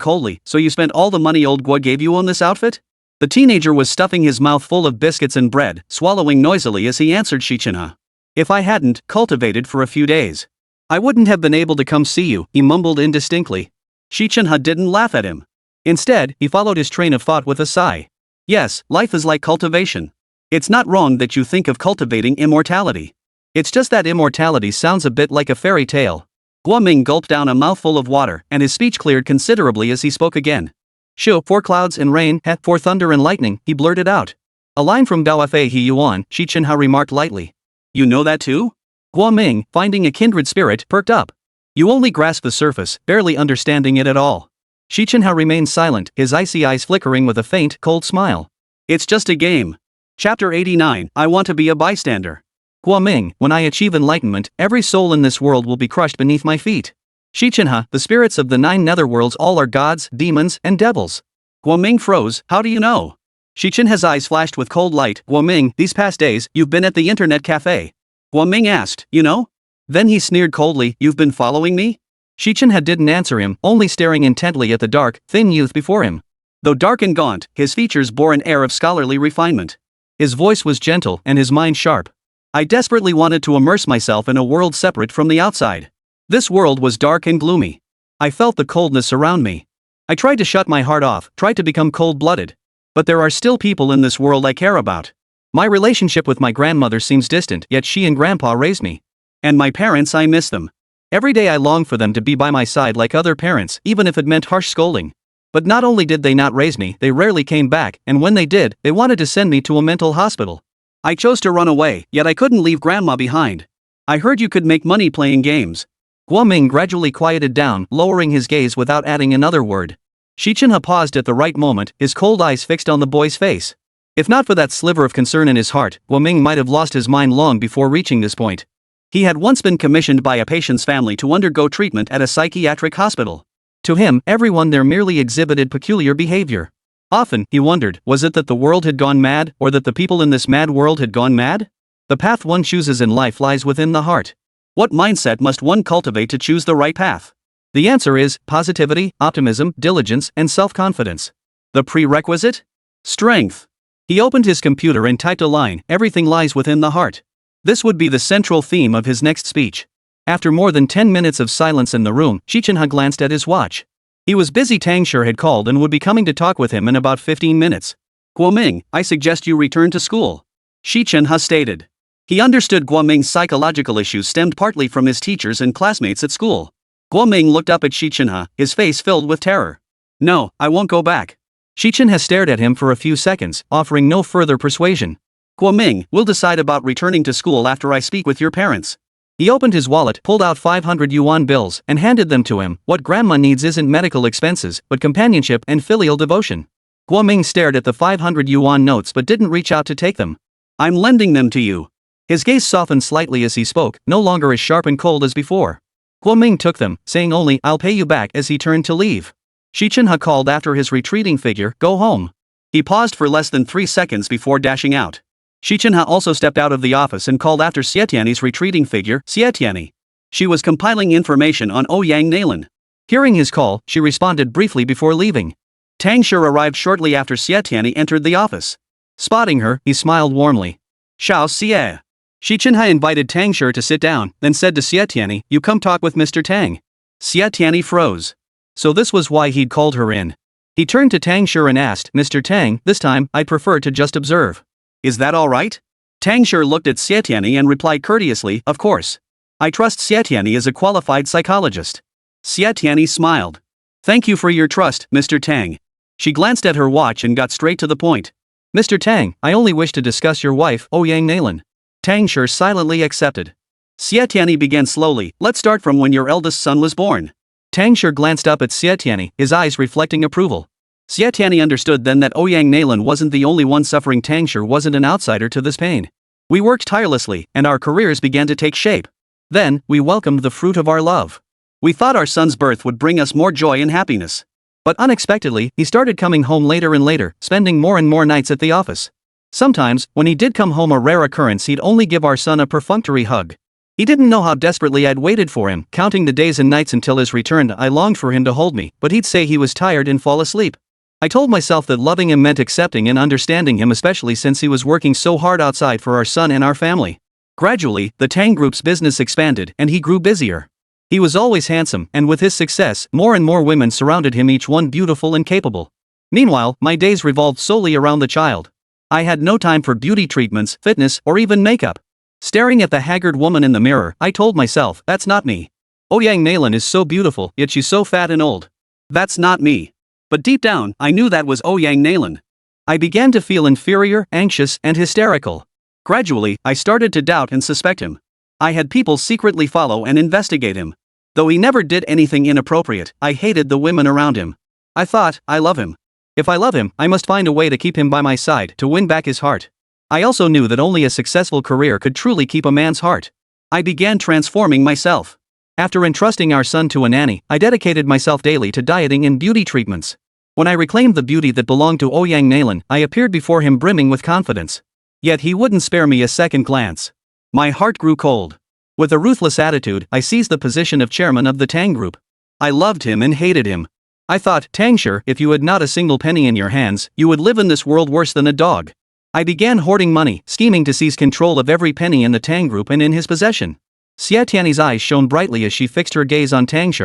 coldly, so you spent all the money old Guo gave you on this outfit? The teenager was stuffing his mouth full of biscuits and bread, swallowing noisily as he answered Xi Chenhe. If I hadn't cultivated for a few days, I wouldn't have been able to come see you, he mumbled indistinctly. Xi Chenhe didn't laugh at him. Instead, he followed his train of thought with a sigh. Yes, life is like cultivation. It's not wrong that you think of cultivating immortality. It's just that immortality sounds a bit like a fairy tale. Guoming gulped down a mouthful of water, and his speech cleared considerably as he spoke again. Shu, for clouds and rain, he, for thunder and lightning, he blurted out. A line from Dao Fei He Yuan, Xi Chenhe remarked lightly. You know that too? Guoming, finding a kindred spirit, perked up. You only grasp the surface, barely understanding it at all. Xi Chenhe remained silent, his icy eyes flickering with a faint, cold smile. It's just a game. Chapter 89, I want to be a bystander. Guoming, when I achieve enlightenment, every soul in this world will be crushed beneath my feet. Xi Chenhe, the spirits of the 9 netherworlds all are gods, demons, and devils. Guoming froze, how do you know? Xi Chenhe's eyes flashed with cold light. Guoming, these past days, you've been at the internet cafe. Guoming asked, you know? Then he sneered coldly, you've been following me? Xi Chenhe didn't answer him, only staring intently at the dark, thin youth before him. Though dark and gaunt, his features bore an air of scholarly refinement. His voice was gentle and his mind sharp. I desperately wanted to immerse myself in a world separate from the outside. This world was dark and gloomy. I felt the coldness around me. I tried to shut my heart off, tried to become cold-blooded. But there are still people in this world I care about. My relationship with my grandmother seems distant, yet she and Grandpa raised me. And my parents, I miss them. Every day I long for them to be by my side like other parents, even if it meant harsh scolding. But not only did they not raise me, they rarely came back, and when they did, they wanted to send me to a mental hospital. I chose to run away, yet I couldn't leave grandma behind. I heard you could make money playing games. Guoming gradually quieted down, lowering his gaze without adding another word. Xi Chenhe paused at the right moment, his cold eyes fixed on the boy's face. If not for that sliver of concern in his heart, Guoming might have lost his mind long before reaching this point. He had once been commissioned by a patient's family to undergo treatment at a psychiatric hospital. To him, everyone there merely exhibited peculiar behavior. Often, he wondered, was it that the world had gone mad, or that the people in this mad world had gone mad? The path one chooses in life lies within the heart. What mindset must one cultivate to choose the right path? The answer is positivity, optimism, diligence, and self-confidence. The prerequisite? Strength. He opened his computer and typed a line, "Everything lies within the heart." This would be the central theme of his next speech. After more than 10 minutes of silence in the room, Xi Chenhe glanced at his watch. He was busy. Tang Shi had called and would be coming to talk with him in about 15 minutes. Guoming, I suggest you return to school, Xi Chenhe stated. He understood Guoming's psychological issues stemmed partly from his teachers and classmates at school. Guoming looked up at Xi Chenhe, his face filled with terror. No, I won't go back. Xi Chenhe stared at him for a few seconds, offering no further persuasion. Guoming, we'll decide about returning to school after I speak with your parents. He opened his wallet, pulled out 500 yuan bills, and handed them to him. What grandma needs isn't medical expenses, but companionship and filial devotion. Guoming stared at the 500 yuan notes but didn't reach out to take them. I'm lending them to you. His gaze softened slightly as he spoke, no longer as sharp and cold as before. Guoming took them, saying only, I'll pay you back, as he turned to leave. Xi Chenhe called after his retreating figure, go home. He paused for less than 3 seconds before dashing out. Xi Chenhe also stepped out of the office and called after Xie Tianyi's retreating figure, Xie Tianyi. She was compiling information on Ouyang Nalan. Hearing his call, she responded briefly before leaving. Tang Shi arrived shortly after Xie Tianyi entered the office. Spotting her, he smiled warmly. Xiao Xie. Xi Chenhe invited Tang Shi to sit down, then said to Xie Tianyi, you come talk with Mr. Tang. Xie Tianyi froze. So this was why he'd called her in. He turned to Tang Shi and asked, Mr. Tang, this time, I'd prefer to just observe. Is that all right? Tang Shi looked at Xie Tianyi and replied courteously, of course. I trust Xie Tianyi as a qualified psychologist. Xie Tianyi smiled. Thank you for your trust, Mr. Tang. She glanced at her watch and got straight to the point. Mr. Tang, I only wish to discuss your wife, Ouyang Nalan. Tang Shi silently accepted. Xie Tianyi began slowly, let's start from when your eldest son was born. Tang Shi glanced up at Xie Tianyi, his eyes reflecting approval. Xie Tianyi understood then that Ouyang Nalan wasn't the only one suffering. Tang Shi wasn't an outsider to this pain. We worked tirelessly, and our careers began to take shape. Then, we welcomed the fruit of our love. We thought our son's birth would bring us more joy and happiness. But unexpectedly, he started coming home later and later, spending more and more nights at the office. Sometimes, when he did come home, a rare occurrence, he'd only give our son a perfunctory hug. He didn't know how desperately I'd waited for him, counting the days and nights until his return. I longed for him to hold me, but he'd say he was tired and fall asleep. I told myself that loving him meant accepting and understanding him, especially since he was working so hard outside for our son and our family. Gradually, the Tang Group's business expanded and he grew busier. He was always handsome, and with his success, more and more women surrounded him, each one beautiful and capable. Meanwhile, my days revolved solely around the child. I had no time for beauty treatments, fitness, or even makeup. Staring at the haggard woman in the mirror, I told myself, that's not me. Ouyang Nalan is so beautiful, yet she's so fat and old. That's not me. But deep down, I knew that was Ouyang Nalan. I began to feel inferior, anxious, and hysterical. Gradually, I started to doubt and suspect him. I had people secretly follow and investigate him. Though he never did anything inappropriate, I hated the women around him. I thought, I love him. If I love him, I must find a way to keep him by my side, to win back his heart. I also knew that only a successful career could truly keep a man's heart. I began transforming myself. After entrusting our son to a nanny, I dedicated myself daily to dieting and beauty treatments. When I reclaimed the beauty that belonged to Ouyang Nalan, I appeared before him brimming with confidence. Yet he wouldn't spare me a second glance. My heart grew cold. With a ruthless attitude, I seized the position of chairman of the Tang Group. I loved him and hated him. I thought, Tang Shi, if you had not a single penny in your hands, you would live in this world worse than a dog. I began hoarding money, scheming to seize control of every penny in the Tang Group and in his possession. Xie Tianyi's eyes shone brightly as she fixed her gaze on Tang Shi.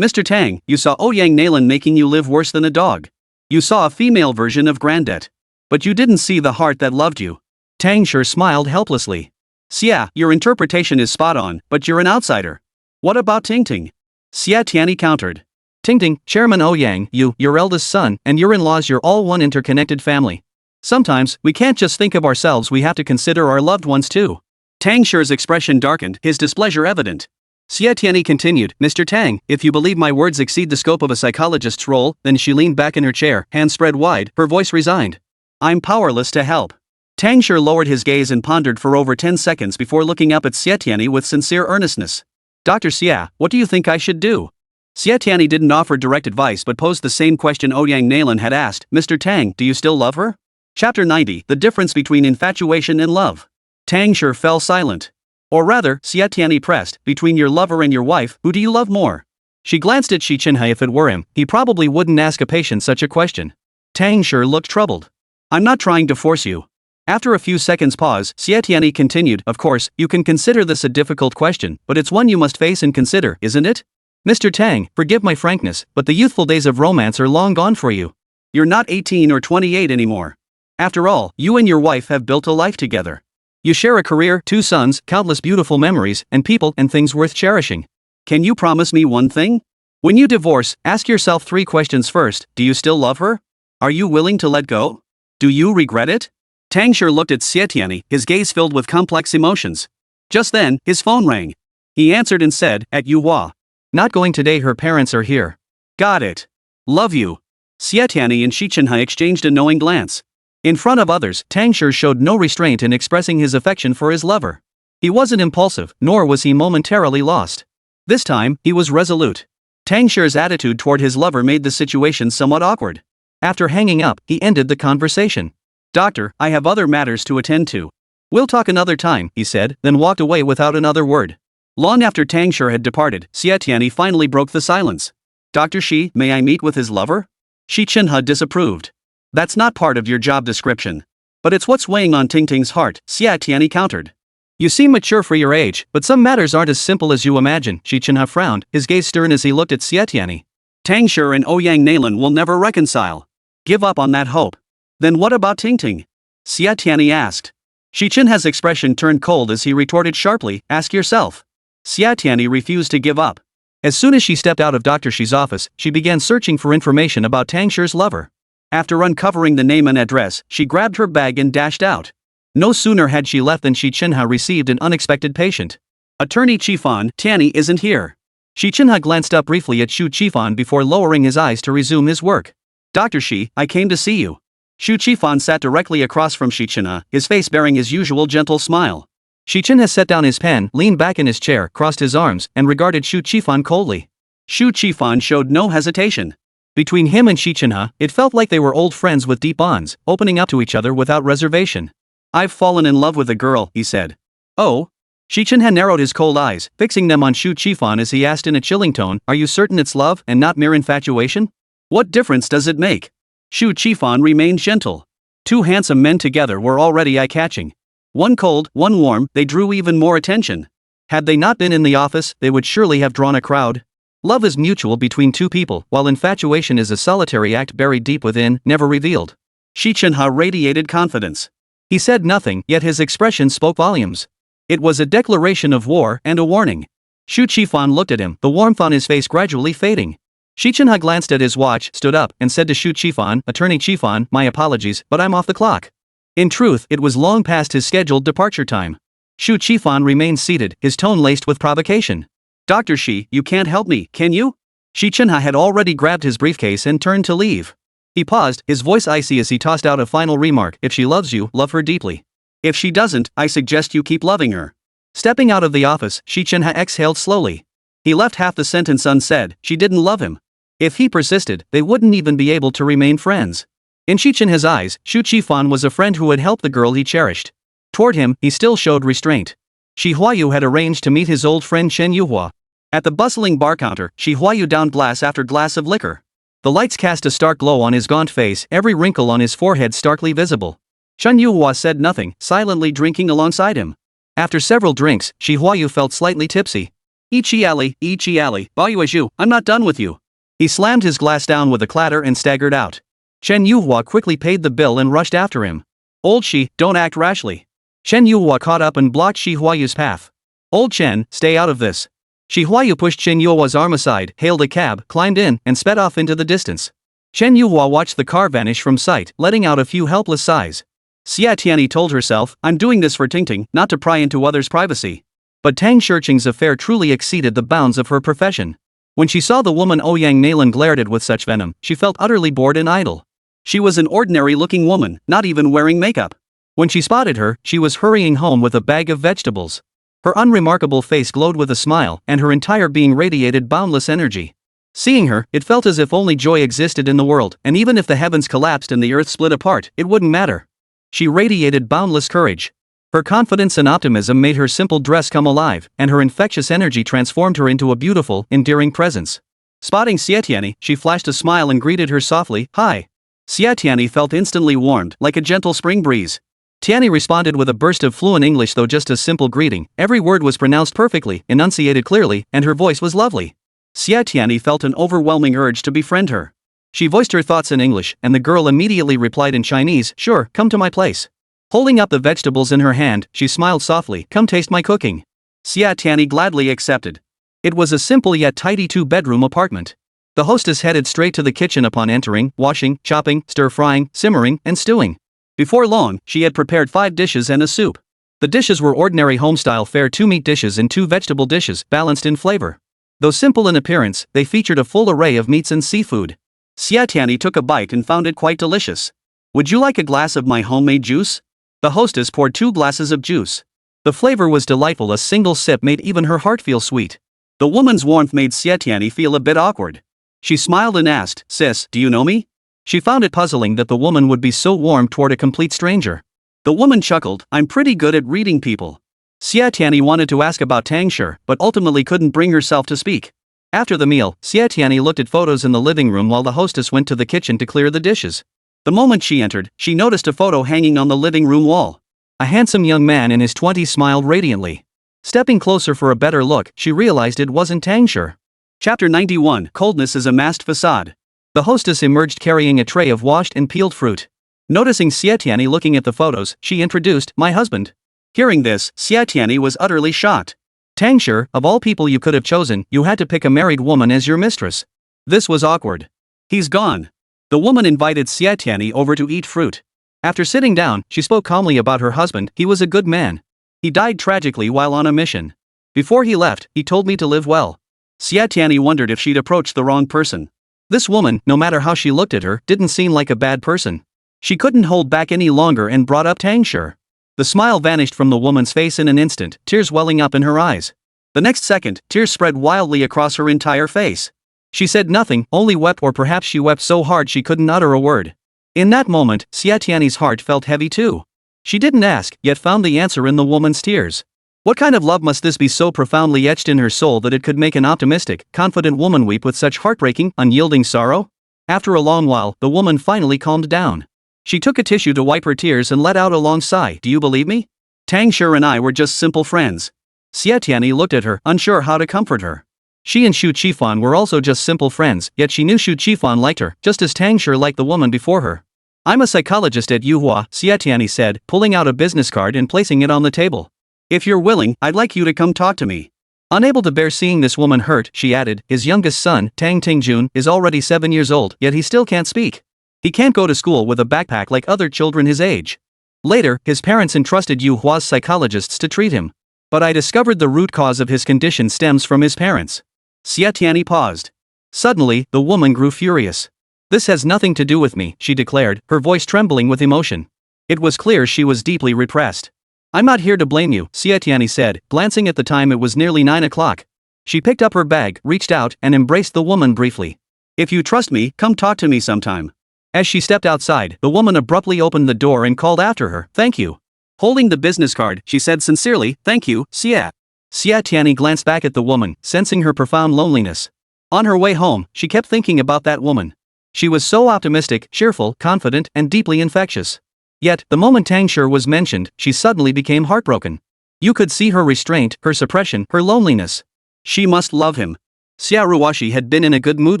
Mr. Tang, you saw Ouyang Nalan making you live worse than a dog. You saw a female version of Grandet. But you didn't see the heart that loved you. Tang Shi smiled helplessly. Xie, your interpretation is spot on, but you're an outsider. What about Ting Ting? Xie Tianyi countered. Ting, Chairman Ouyang, your eldest son, and your in-laws, you're all one interconnected family. Sometimes, we can't just think of ourselves, we have to consider our loved ones too. Tang Shi's expression darkened, his displeasure evident. Xie Tianyi continued, Mr. Tang, if you believe my words exceed the scope of a psychologist's role, then she leaned back in her chair, hands spread wide, her voice resigned. I'm powerless to help. Tang Shi lowered his gaze and pondered for over 10 seconds before looking up at Xie Tianyi with sincere earnestness. Dr. Xie, what do you think I should do? Xie Tianyi didn't offer direct advice but posed the same question Ouyang Nalan had asked, Mr. Tang, do you still love her? Chapter 90, The Difference Between Infatuation and Love. Tang Shi fell silent. Or rather, Xie Tianyi pressed, between your lover and your wife, who do you love more? She glanced at Xi Chenhe. If it were him, he probably wouldn't ask a patient such a question. Tang Shi looked troubled. I'm not trying to force you. After a few seconds pause, Xie Tianyi continued, of course, you can consider this a difficult question, but it's one you must face and consider, isn't it? Mr. Tang, forgive my frankness, but the youthful days of romance are long gone for you. You're not 18 or 28 anymore. After all, you and your wife have built a life together. You share a career, 2 sons, countless beautiful memories, and people and things worth cherishing. Can you promise me one thing? When you divorce, ask yourself 3 questions first. Do you still love her? Are you willing to let go? Do you regret it? Tang Shi looked at Xie Tianyi, his gaze filled with complex emotions. Just then, his phone rang. He answered and said, at Yuhua. Not going today, her parents are here. Got it. Love you. Xie Tianyi and Xi Chenhe exchanged a knowing glance. In front of others, Tang Shi showed no restraint in expressing his affection for his lover. He wasn't impulsive, nor was he momentarily lost. This time, he was resolute. Tang Shi's attitude toward his lover made the situation somewhat awkward. After hanging up, he ended the conversation. Doctor, I have other matters to attend to. We'll talk another time, he said, then walked away without another word. Long after Tang Shi had departed, Xie Tianyi finally broke the silence. Dr. Xi, may I meet with his lover? Xi Chenhe disapproved. That's not part of your job description. But it's what's weighing on Ting's heart, Xie Tianyi countered. You seem mature for your age, but some matters aren't as simple as you imagine. Xi Chenhe frowned, his gaze stern as he looked at Xie Tianyi. Tang Shi and Ouyang Nalan will never reconcile. Give up on that hope. Then what about Ting? Xie Tianyi asked. Xi Chenhe's expression turned cold as he retorted sharply, ask yourself. Xie Tianyi refused to give up. As soon as she stepped out of Dr. Xi's office, she began searching for information about Tang Shi's lover. After uncovering the name and address, she grabbed her bag and dashed out. No sooner had she left than Xi Chenhe received an unexpected patient. Attorney Qifan, Tianyi isn't here. Xi Chenhe glanced up briefly at Shu Qifan before lowering his eyes to resume his work. Dr. Xi, I came to see you. Shu Qifan sat directly across from Xi Chenhe, his face bearing his usual gentle smile. Xi Chenhe set down his pen, leaned back in his chair, crossed his arms, and regarded Shu Qifan coldly. Shu Qifan showed no hesitation. Between him and Xi Chenhe, it felt like they were old friends with deep bonds, opening up to each other without reservation. I've fallen in love with a girl, he said. Oh? Xi Chenhe narrowed his cold eyes, fixing them on Shu Qifan as he asked in a chilling tone, are you certain it's love and not mere infatuation? What difference does it make? Shu Qifan remained gentle. 2 handsome men together were already eye-catching. One cold, one warm, they drew even more attention. Had they not been in the office, they would surely have drawn a crowd. Love is mutual between 2 people, while infatuation is a solitary act buried deep within, never revealed. Xi Chenhe radiated confidence. He said nothing, yet his expression spoke volumes. It was a declaration of war and a warning. Shu Qifan looked at him, the warmth on his face gradually fading. Xi Chenhe glanced at his watch, stood up, and said to Shu Qifan, Attorney Qifan, my apologies, but I'm off the clock. In truth, it was long past his scheduled departure time. Shu Qifan remained seated, his tone laced with provocation. Dr. Xi, you can't help me, can you? Xi Chenhe had already grabbed his briefcase and turned to leave. He paused, his voice icy as he tossed out a final remark, if she loves you, love her deeply. If she doesn't, I suggest you keep loving her. Stepping out of the office, Xi Chenhe exhaled slowly. He left half the sentence unsaid, she didn't love him. If he persisted, they wouldn't even be able to remain friends. In Xi Chenhe's eyes, Shu Qifan was a friend who had helped the girl he cherished. Toward him, he still showed restraint. Huayu had arranged to meet his old friend Chen Yuhua. At the bustling bar counter, Huayu downed glass after glass of liquor. The lights cast a stark glow on his gaunt face, every wrinkle on his forehead starkly visible. Chen Yuhua said nothing, silently drinking alongside him. After several drinks, Huayu felt slightly tipsy. Ichi Ali, Huayu, I'm not done with you. He slammed his glass down with a clatter and staggered out. Chen Yuhua quickly paid the bill and rushed after him. Old Shi, don't act rashly. Chen Yuhua caught up and blocked Huayu's path. Old Chen, stay out of this. Huayu pushed Chen Yuhua's arm aside, hailed a cab, climbed in, and sped off into the distance. Chen Yuhua watched the car vanish from sight, letting out a few helpless sighs. Xie Tianyi told herself, I'm doing this for Tingting, not to pry into others' privacy. But Tang Shirqing's affair truly exceeded the bounds of her profession. When she saw the woman Ouyang Nalan glared at with such venom, she felt utterly bored and idle. She was an ordinary-looking woman, not even wearing makeup. When she spotted her, she was hurrying home with a bag of vegetables. Her unremarkable face glowed with a smile, and her entire being radiated boundless energy. Seeing her, it felt as if only joy existed in the world, and even if the heavens collapsed and the earth split apart, it wouldn't matter. She radiated boundless courage. Her confidence and optimism made her simple dress come alive, and her infectious energy transformed her into a beautiful, endearing presence. Spotting Xie Tianyi, she flashed a smile and greeted her softly, "Hi." Xie Tianyi felt instantly warmed, like a gentle spring breeze. Tianyi responded with a burst of fluent English, though just a simple greeting. Every word was pronounced perfectly, enunciated clearly, and her voice was lovely. Xie Tianyi felt an overwhelming urge to befriend her. She voiced her thoughts in English, and the girl immediately replied in Chinese, "Sure, come to my place." Holding up the vegetables in her hand, she smiled softly, "Come taste my cooking." Xie Tianyi gladly accepted. It was a simple yet tidy two-bedroom apartment. The hostess headed straight to the kitchen upon entering, washing, chopping, stir-frying, simmering, and stewing. Before long, she had prepared 5 dishes and a soup. The dishes were ordinary home-style fare, 2 meat dishes and 2 vegetable dishes, balanced in flavor. Though simple in appearance, they featured a full array of meats and seafood. Xie Tianyi took a bite and found it quite delicious. "Would you like a glass of my homemade juice?" The hostess poured 2 glasses of juice. The flavor was delightful, a single sip made even her heart feel sweet. The woman's warmth made Xie Tianyi feel a bit awkward. She smiled and asked, "Sis, do you know me?" She found it puzzling that the woman would be so warm toward a complete stranger. The woman chuckled, "I'm pretty good at reading people." Xie Tianyi wanted to ask about Tang Shi, but ultimately couldn't bring herself to speak. After the meal, Xie Tianyi looked at photos in the living room while the hostess went to the kitchen to clear the dishes. The moment she entered, she noticed a photo hanging on the living room wall. A handsome young man in his 20s smiled radiantly. Stepping closer for a better look, she realized it wasn't Tang Shi. Chapter 91, Coldness is a Masked Facade. The hostess emerged carrying a tray of washed and peeled fruit. Noticing Xie Tianyi looking at the photos, she introduced, "My husband." Hearing this, Xie Tianyi was utterly shocked. "Tang Shi, of all people you could have chosen, you had to pick a married woman as your mistress." This was awkward. "He's gone." The woman invited Xie Tianyi over to eat fruit. After sitting down, she spoke calmly about her husband. "He was a good man. He died tragically while on a mission. Before he left, he told me to live well." Xie Tianyi wondered if she'd approached the wrong person. This woman, no matter how she looked at her, didn't seem like a bad person. She couldn't hold back any longer and brought up Tang Shi. The smile vanished from the woman's face in an instant, tears welling up in her eyes. The next second, tears spread wildly across her entire face. She said nothing, only wept, or perhaps she wept so hard she couldn't utter a word. In that moment, Xie Tianyi's heart felt heavy too. She didn't ask, yet found the answer in the woman's tears. What kind of love must this be so profoundly etched in her soul that it could make an optimistic, confident woman weep with such heartbreaking, unyielding sorrow? After a long while, the woman finally calmed down. She took a tissue to wipe her tears and let out a long sigh. "Do you believe me? Tang Shi and I were just simple friends." Xie Tianyi looked at her, unsure how to comfort her. She and Xu Qifan were also just simple friends, yet she knew Xu Qifan liked her, just as Tang Shi liked the woman before her. "I'm a psychologist at Yuhua," Xie Tianyi said, pulling out a business card and placing it on the table. "If you're willing, I'd like you to come talk to me." Unable to bear seeing this woman hurt, she added, "His youngest son, Tang Tingjun, is already 7 years old, yet he still can't speak. He can't go to school with a backpack like other children his age." Later, his parents entrusted Yuhua's psychologists to treat him. "But I discovered the root cause of his condition stems from his parents." Xie Tianyi paused. Suddenly, the woman grew furious. "This has nothing to do with me," she declared, her voice trembling with emotion. It was clear she was deeply repressed. "I'm not here to blame you," Xie Tianyi said, glancing at the time. It was nearly 9 o'clock. She picked up her bag, reached out, and embraced the woman briefly. "If you trust me, come talk to me sometime." As she stepped outside, the woman abruptly opened the door and called after her, "Thank you." Holding the business card, she said sincerely, "Thank you, Xie." Xie Tianyi glanced back at the woman, sensing her profound loneliness. On her way home, she kept thinking about that woman. She was so optimistic, cheerful, confident, and deeply infectious. Yet, the moment Tang Shi was mentioned, she suddenly became heartbroken. You could see her restraint, her suppression, her loneliness. She must love him. Xia Ruoshi had been in a good mood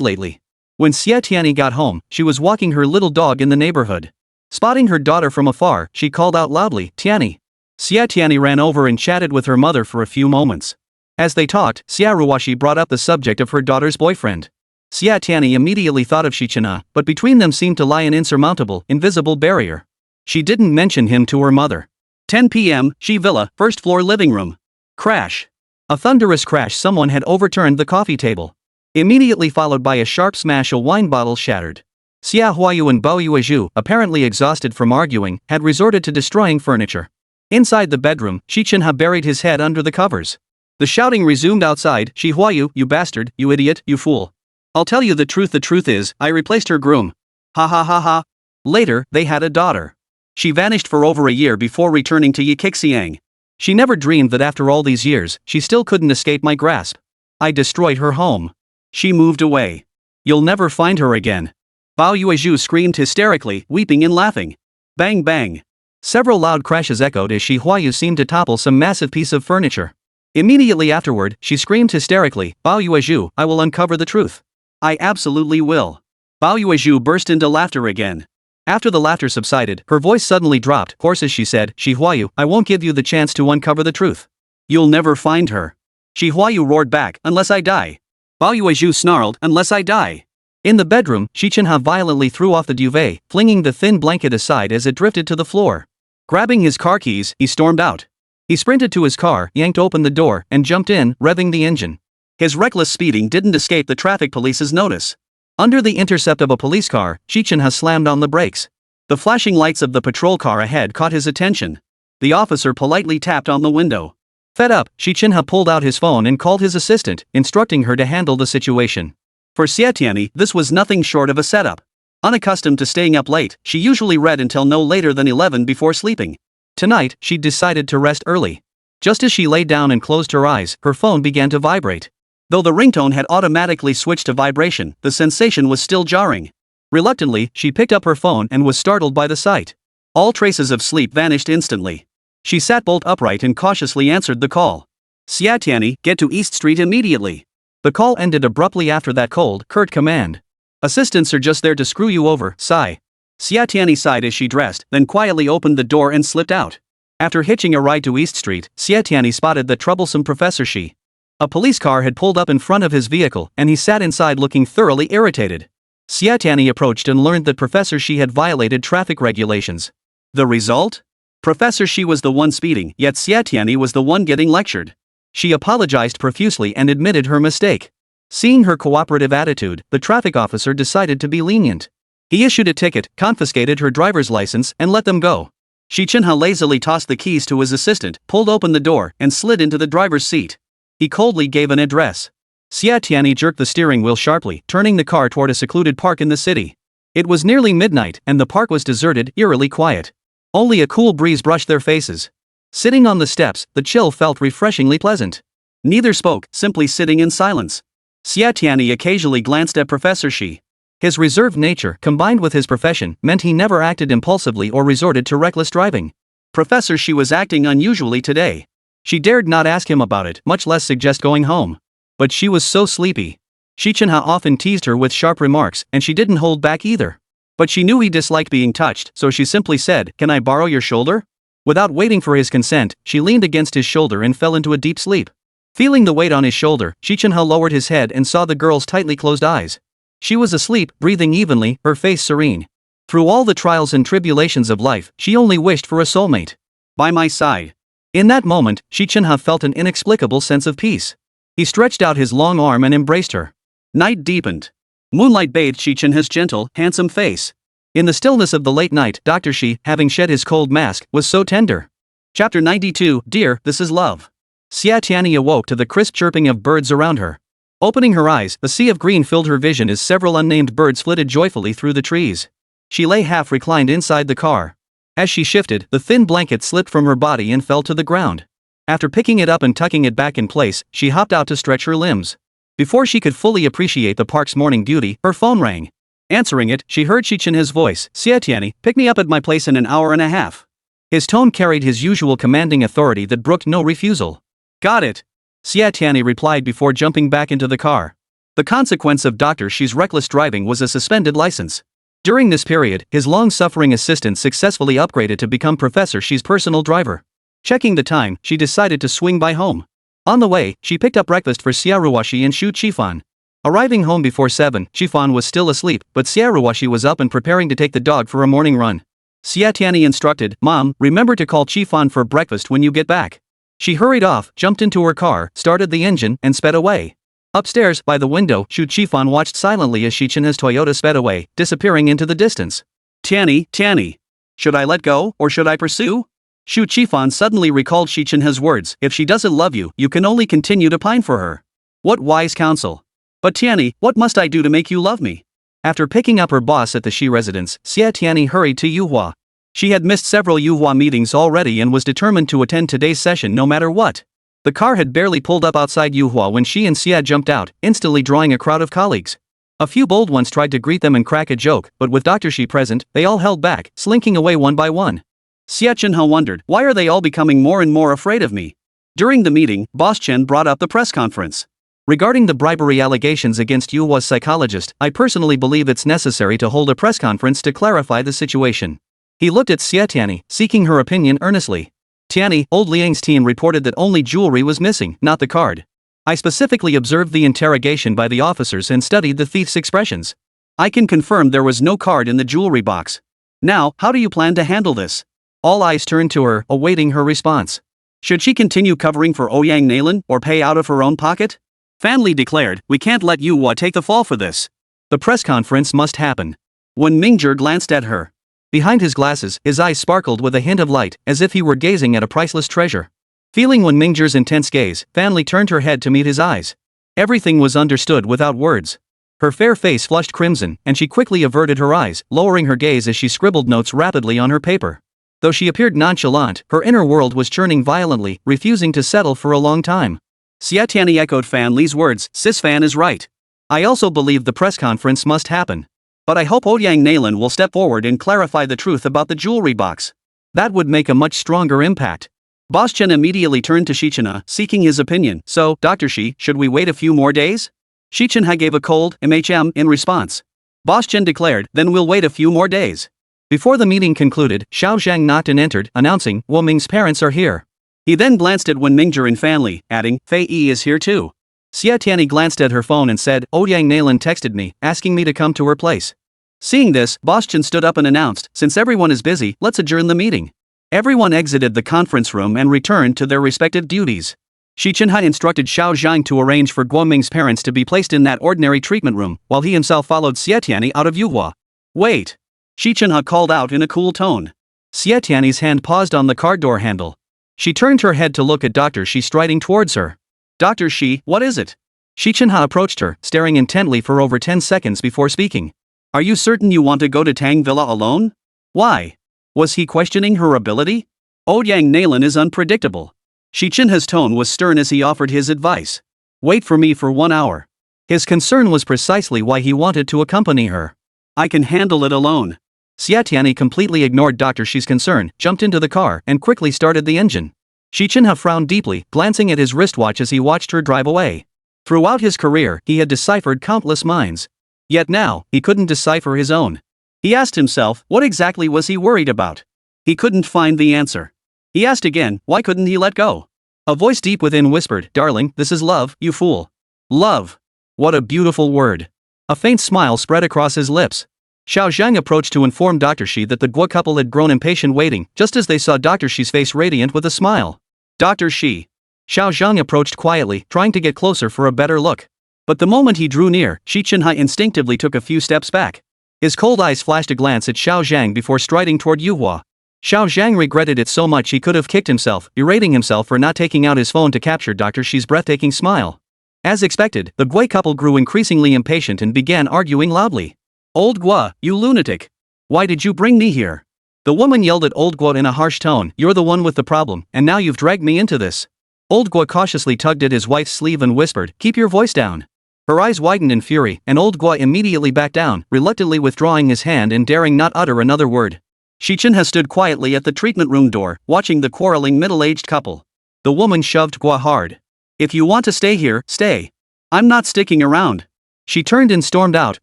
lately. When Xie Tianyi got home, she was walking her little dog in the neighborhood. Spotting her daughter from afar, she called out loudly, "Tianyi." Xie Tianyi ran over and chatted with her mother for a few moments. As they talked, Xia brought up the subject of her daughter's boyfriend. Xie Tianyi immediately thought of Xi Chenhe, but between them seemed to lie an insurmountable, invisible barrier. She didn't mention him to her mother. 10 p.m., Xi Villa, first floor living room. Crash. A thunderous crash. Someone had overturned the coffee table. Immediately followed by a sharp smash. A wine bottle shattered. Xia Huayu and Bao Yuezhu, apparently exhausted from arguing, had resorted to destroying furniture. Inside the bedroom, Xi Chenhe buried his head under the covers. The shouting resumed outside. Xi Huayu, you bastard, you idiot, you fool. I'll tell you the truth. The truth is, I replaced her groom. Ha ha ha ha. Later, they had a daughter. She vanished for over a year before returning to Yixiang. She never dreamed that after all these years, she still couldn't escape my grasp. I destroyed her home. She moved away. You'll never find her again. Bao Yuezhu screamed hysterically, weeping and laughing. Bang bang. Several loud crashes echoed as Xi Huayu seemed to topple some massive piece of furniture. Immediately afterward, she screamed hysterically, Bao Yuezhu, I will uncover the truth. I absolutely will. Bao Yuezhu burst into laughter again. After the laughter subsided, her voice suddenly dropped, hoarse as she said, Xi Huayu, I won't give you the chance to uncover the truth. You'll never find her. Xi Huayu roared back, unless I die. Bao Yuezhu snarled, unless I die. In the bedroom, Xi Chenhe violently threw off the duvet, flinging the thin blanket aside as it drifted to the floor. Grabbing his car keys, he stormed out. He sprinted to his car, yanked open the door, and jumped in, revving the engine. His reckless speeding didn't escape the traffic police's notice. Under the intercept of a police car, Xi Chenhe slammed on the brakes. The flashing lights of the patrol car ahead caught his attention. The officer politely tapped on the window. Fed up, Xi Chenhe pulled out his phone and called his assistant, instructing her to handle the situation. For Xie Tianyi, this was nothing short of a setup. Unaccustomed to staying up late, she usually read until no later than 11 before sleeping. Tonight, she'd decided to rest early. Just as she lay down and closed her eyes, her phone began to vibrate. Though the ringtone had automatically switched to vibration, the sensation was still jarring. Reluctantly, she picked up her phone and was startled by the sight. All traces of sleep vanished instantly. She sat bolt upright and cautiously answered the call. Xie Tianyi, get to East Street immediately. The call ended abruptly after that cold, curt command. Assistants are just there to screw you over, sigh. Xie Tianyi sighed as she dressed, then quietly opened the door and slipped out. After hitching a ride to East Street, Xie Tianyi spotted the troublesome Professor Xi. A police car had pulled up in front of his vehicle, and he sat inside looking thoroughly irritated. Xie Tianyi approached and learned that Professor Xi had violated traffic regulations. The result? Professor Xi was the one speeding, yet Xie Tianyi was the one getting lectured. She apologized profusely and admitted her mistake. Seeing her cooperative attitude, the traffic officer decided to be lenient. He issued a ticket, confiscated her driver's license, and let them go. Xi Chenhe lazily tossed the keys to his assistant, pulled open the door, and slid into the driver's seat. He coldly gave an address. Xie Tianyi jerked the steering wheel sharply, turning the car toward a secluded park in the city. It was nearly midnight, and the park was deserted, eerily quiet. Only a cool breeze brushed their faces. Sitting on the steps, the chill felt refreshingly pleasant. Neither spoke, simply sitting in silence. Xie Tianyi occasionally glanced at Professor Xi. His reserved nature, combined with his profession, meant he never acted impulsively or resorted to reckless driving. Professor Xi was acting unusually today. She dared not ask him about it, much less suggest going home. But she was so sleepy. Xi Chenhe often teased her with sharp remarks, and she didn't hold back either. But she knew he disliked being touched, so she simply said, "Can I borrow your shoulder?" Without waiting for his consent, she leaned against his shoulder and fell into a deep sleep. Feeling the weight on his shoulder, Xi Chenhe lowered his head and saw the girl's tightly closed eyes. She was asleep, breathing evenly, her face serene. Through all the trials and tribulations of life, she only wished for a soulmate. By my side. In that moment, Xi Chenhe felt an inexplicable sense of peace. He stretched out his long arm and embraced her. Night deepened. Moonlight bathed Xi Chenhe's gentle, handsome face. In the stillness of the late night, Dr. Xi, having shed his cold mask, was so tender. Chapter 92, Dear, This is Love. Xie Tianyi awoke to the crisp chirping of birds around her. Opening her eyes, a sea of green filled her vision as several unnamed birds flitted joyfully through the trees. She lay half reclined inside the car. As she shifted, the thin blanket slipped from her body and fell to the ground. After picking it up and tucking it back in place, she hopped out to stretch her limbs. Before she could fully appreciate the park's morning beauty, her phone rang. Answering it, she heard Xi Chenhe's voice, Xie Tianyi, pick me up at my place in an hour and a half. His tone carried his usual commanding authority that brooked no refusal. Got it. Xie Tianyi replied before jumping back into the car. The consequence of Dr. Xi's reckless driving was a suspended license. During this period, his long-suffering assistant successfully upgraded to become Professor Xi's personal driver. Checking the time, she decided to swing by home. On the way, she picked up breakfast for Xiaoruashi and Shu Qifan. Arriving home before 7, Qifan was still asleep, but Xiaoruashi was up and preparing to take the dog for a morning run. Xie Tianyi instructed, "Mom, remember to call Qifan for breakfast when you get back." She hurried off, jumped into her car, started the engine, and sped away. Upstairs, by the window, Shu Qifan watched silently as Xi Chenhe's Toyota sped away, disappearing into the distance. Tianyi. Should I let go, or should I pursue? Shu Qifan suddenly recalled Xi Chenhe's words, "If she doesn't love you, you can only continue to pine for her." What wise counsel. But Tianyi, what must I do to make you love me? After picking up her boss at the Xi residence, Xie Tianyi hurried to Yuhua. She had missed several Yuhua meetings already and was determined to attend today's session no matter what. The car had barely pulled up outside Yuhua when she and Xie jumped out, instantly drawing a crowd of colleagues. A few bold ones tried to greet them and crack a joke, but with Dr. Xi present, they all held back, slinking away one by one. Xie Chenhe wondered, why are they all becoming more and more afraid of me? During the meeting, Boss Chen brought up the press conference. Regarding the bribery allegations against Yuhua's psychologist, I personally believe it's necessary to hold a press conference to clarify the situation. He looked at Xie Tianyi, seeking her opinion earnestly. Tianyi, old Liang's team reported that only jewelry was missing, not the card. I specifically observed the interrogation by the officers and studied the thief's expressions. I can confirm there was no card in the jewelry box. Now, how do you plan to handle this? All eyes turned to her, awaiting her response. Should she continue covering for Ouyang Nailan or pay out of her own pocket? Fan Li declared, "We can't let Yuhua take the fall for this. The press conference must happen." When Mingzhong glanced at her. Behind his glasses, his eyes sparkled with a hint of light, as if he were gazing at a priceless treasure. Feeling when Mingzhong's intense gaze, Fan Li turned her head to meet his eyes. Everything was understood without words. Her fair face flushed crimson, and she quickly averted her eyes, lowering her gaze as she scribbled notes rapidly on her paper. Though she appeared nonchalant, her inner world was churning violently, refusing to settle for a long time. Xie Tianyi echoed Fan Li's words, "Sis Fan is right. I also believe the press conference must happen. But I hope Ouyang Nailan will step forward and clarify the truth about the jewelry box. That would make a much stronger impact." Boss Chen immediately turned to Xi Chenhe, seeking his opinion. "So, Dr. Xi, should we wait a few more days?" Xi Chenhe gave a cold in response. Boss Chen declared, "Then we'll wait a few more days." Before the meeting concluded, Xiao Zhang knocked and entered, announcing, "Wu Ming's parents are here." He then glanced at Wen Mingzhong and Fan Li, adding, "Fei Yi is here too." Xie Tianyi glanced at her phone and said, "Ouyang Nailan texted me, asking me to come to her place." Seeing this, Boss Chen stood up and announced, "Since everyone is busy, let's adjourn the meeting." Everyone exited the conference room and returned to their respective duties. Xi Chenhe instructed Xiao Zhang to arrange for Guo Ming's parents to be placed in that ordinary treatment room, while he himself followed Xie Tianyi out of Yuhua. "Wait!" Xi Chenhe called out in a cool tone. Xie Tianyi's hand paused on the car door handle. She turned her head to look at Dr. Xi striding towards her. "Dr. Xi, what is it?" Xi Chenhe approached her, staring intently for over 10 seconds before speaking. "Are you certain you want to go to Tang Villa alone? Why?" Was he questioning her ability? Ouyang Nailan is unpredictable. Xi Chenhe's tone was stern as he offered his advice. "Wait for me for 1 hour." His concern was precisely why he wanted to accompany her. "I can handle it alone." Xie Tianyi completely ignored Dr. Xi's concern, jumped into the car, and quickly started the engine. Xi Chenhe frowned deeply, glancing at his wristwatch as he watched her drive away. Throughout his career, he had deciphered countless minds. Yet now, he couldn't decipher his own. He asked himself, what exactly was he worried about? He couldn't find the answer. He asked again, why couldn't he let go? A voice deep within whispered, "Darling, this is love, you fool." Love. What a beautiful word. A faint smile spread across his lips. Xiao Zhang approached to inform Dr. Xi that the Guo couple had grown impatient waiting, just as they saw Dr. Xi's face radiant with a smile. "Dr. Xi." Xiao Zhang approached quietly, trying to get closer for a better look. But the moment he drew near, Xi Chenhe instinctively took a few steps back. His cold eyes flashed a glance at Xiao Zhang before striding toward Yuhua. Xiao Zhang regretted it so much he could have kicked himself, berating himself for not taking out his phone to capture Dr. Xi's breathtaking smile. As expected, the Gui couple grew increasingly impatient and began arguing loudly. "Old Gua, you lunatic! Why did you bring me here?" The woman yelled at Old Gua in a harsh tone, "You're the one with the problem, and now you've dragged me into this." Old Gua cautiously tugged at his wife's sleeve and whispered, "Keep your voice down." Her eyes widened in fury, and Old Gua immediately backed down, reluctantly withdrawing his hand and daring not utter another word. Xi Chenhe stood quietly at the treatment room door, watching the quarreling middle-aged couple. The woman shoved Gua hard. "If you want to stay here, stay. I'm not sticking around." She turned and stormed out,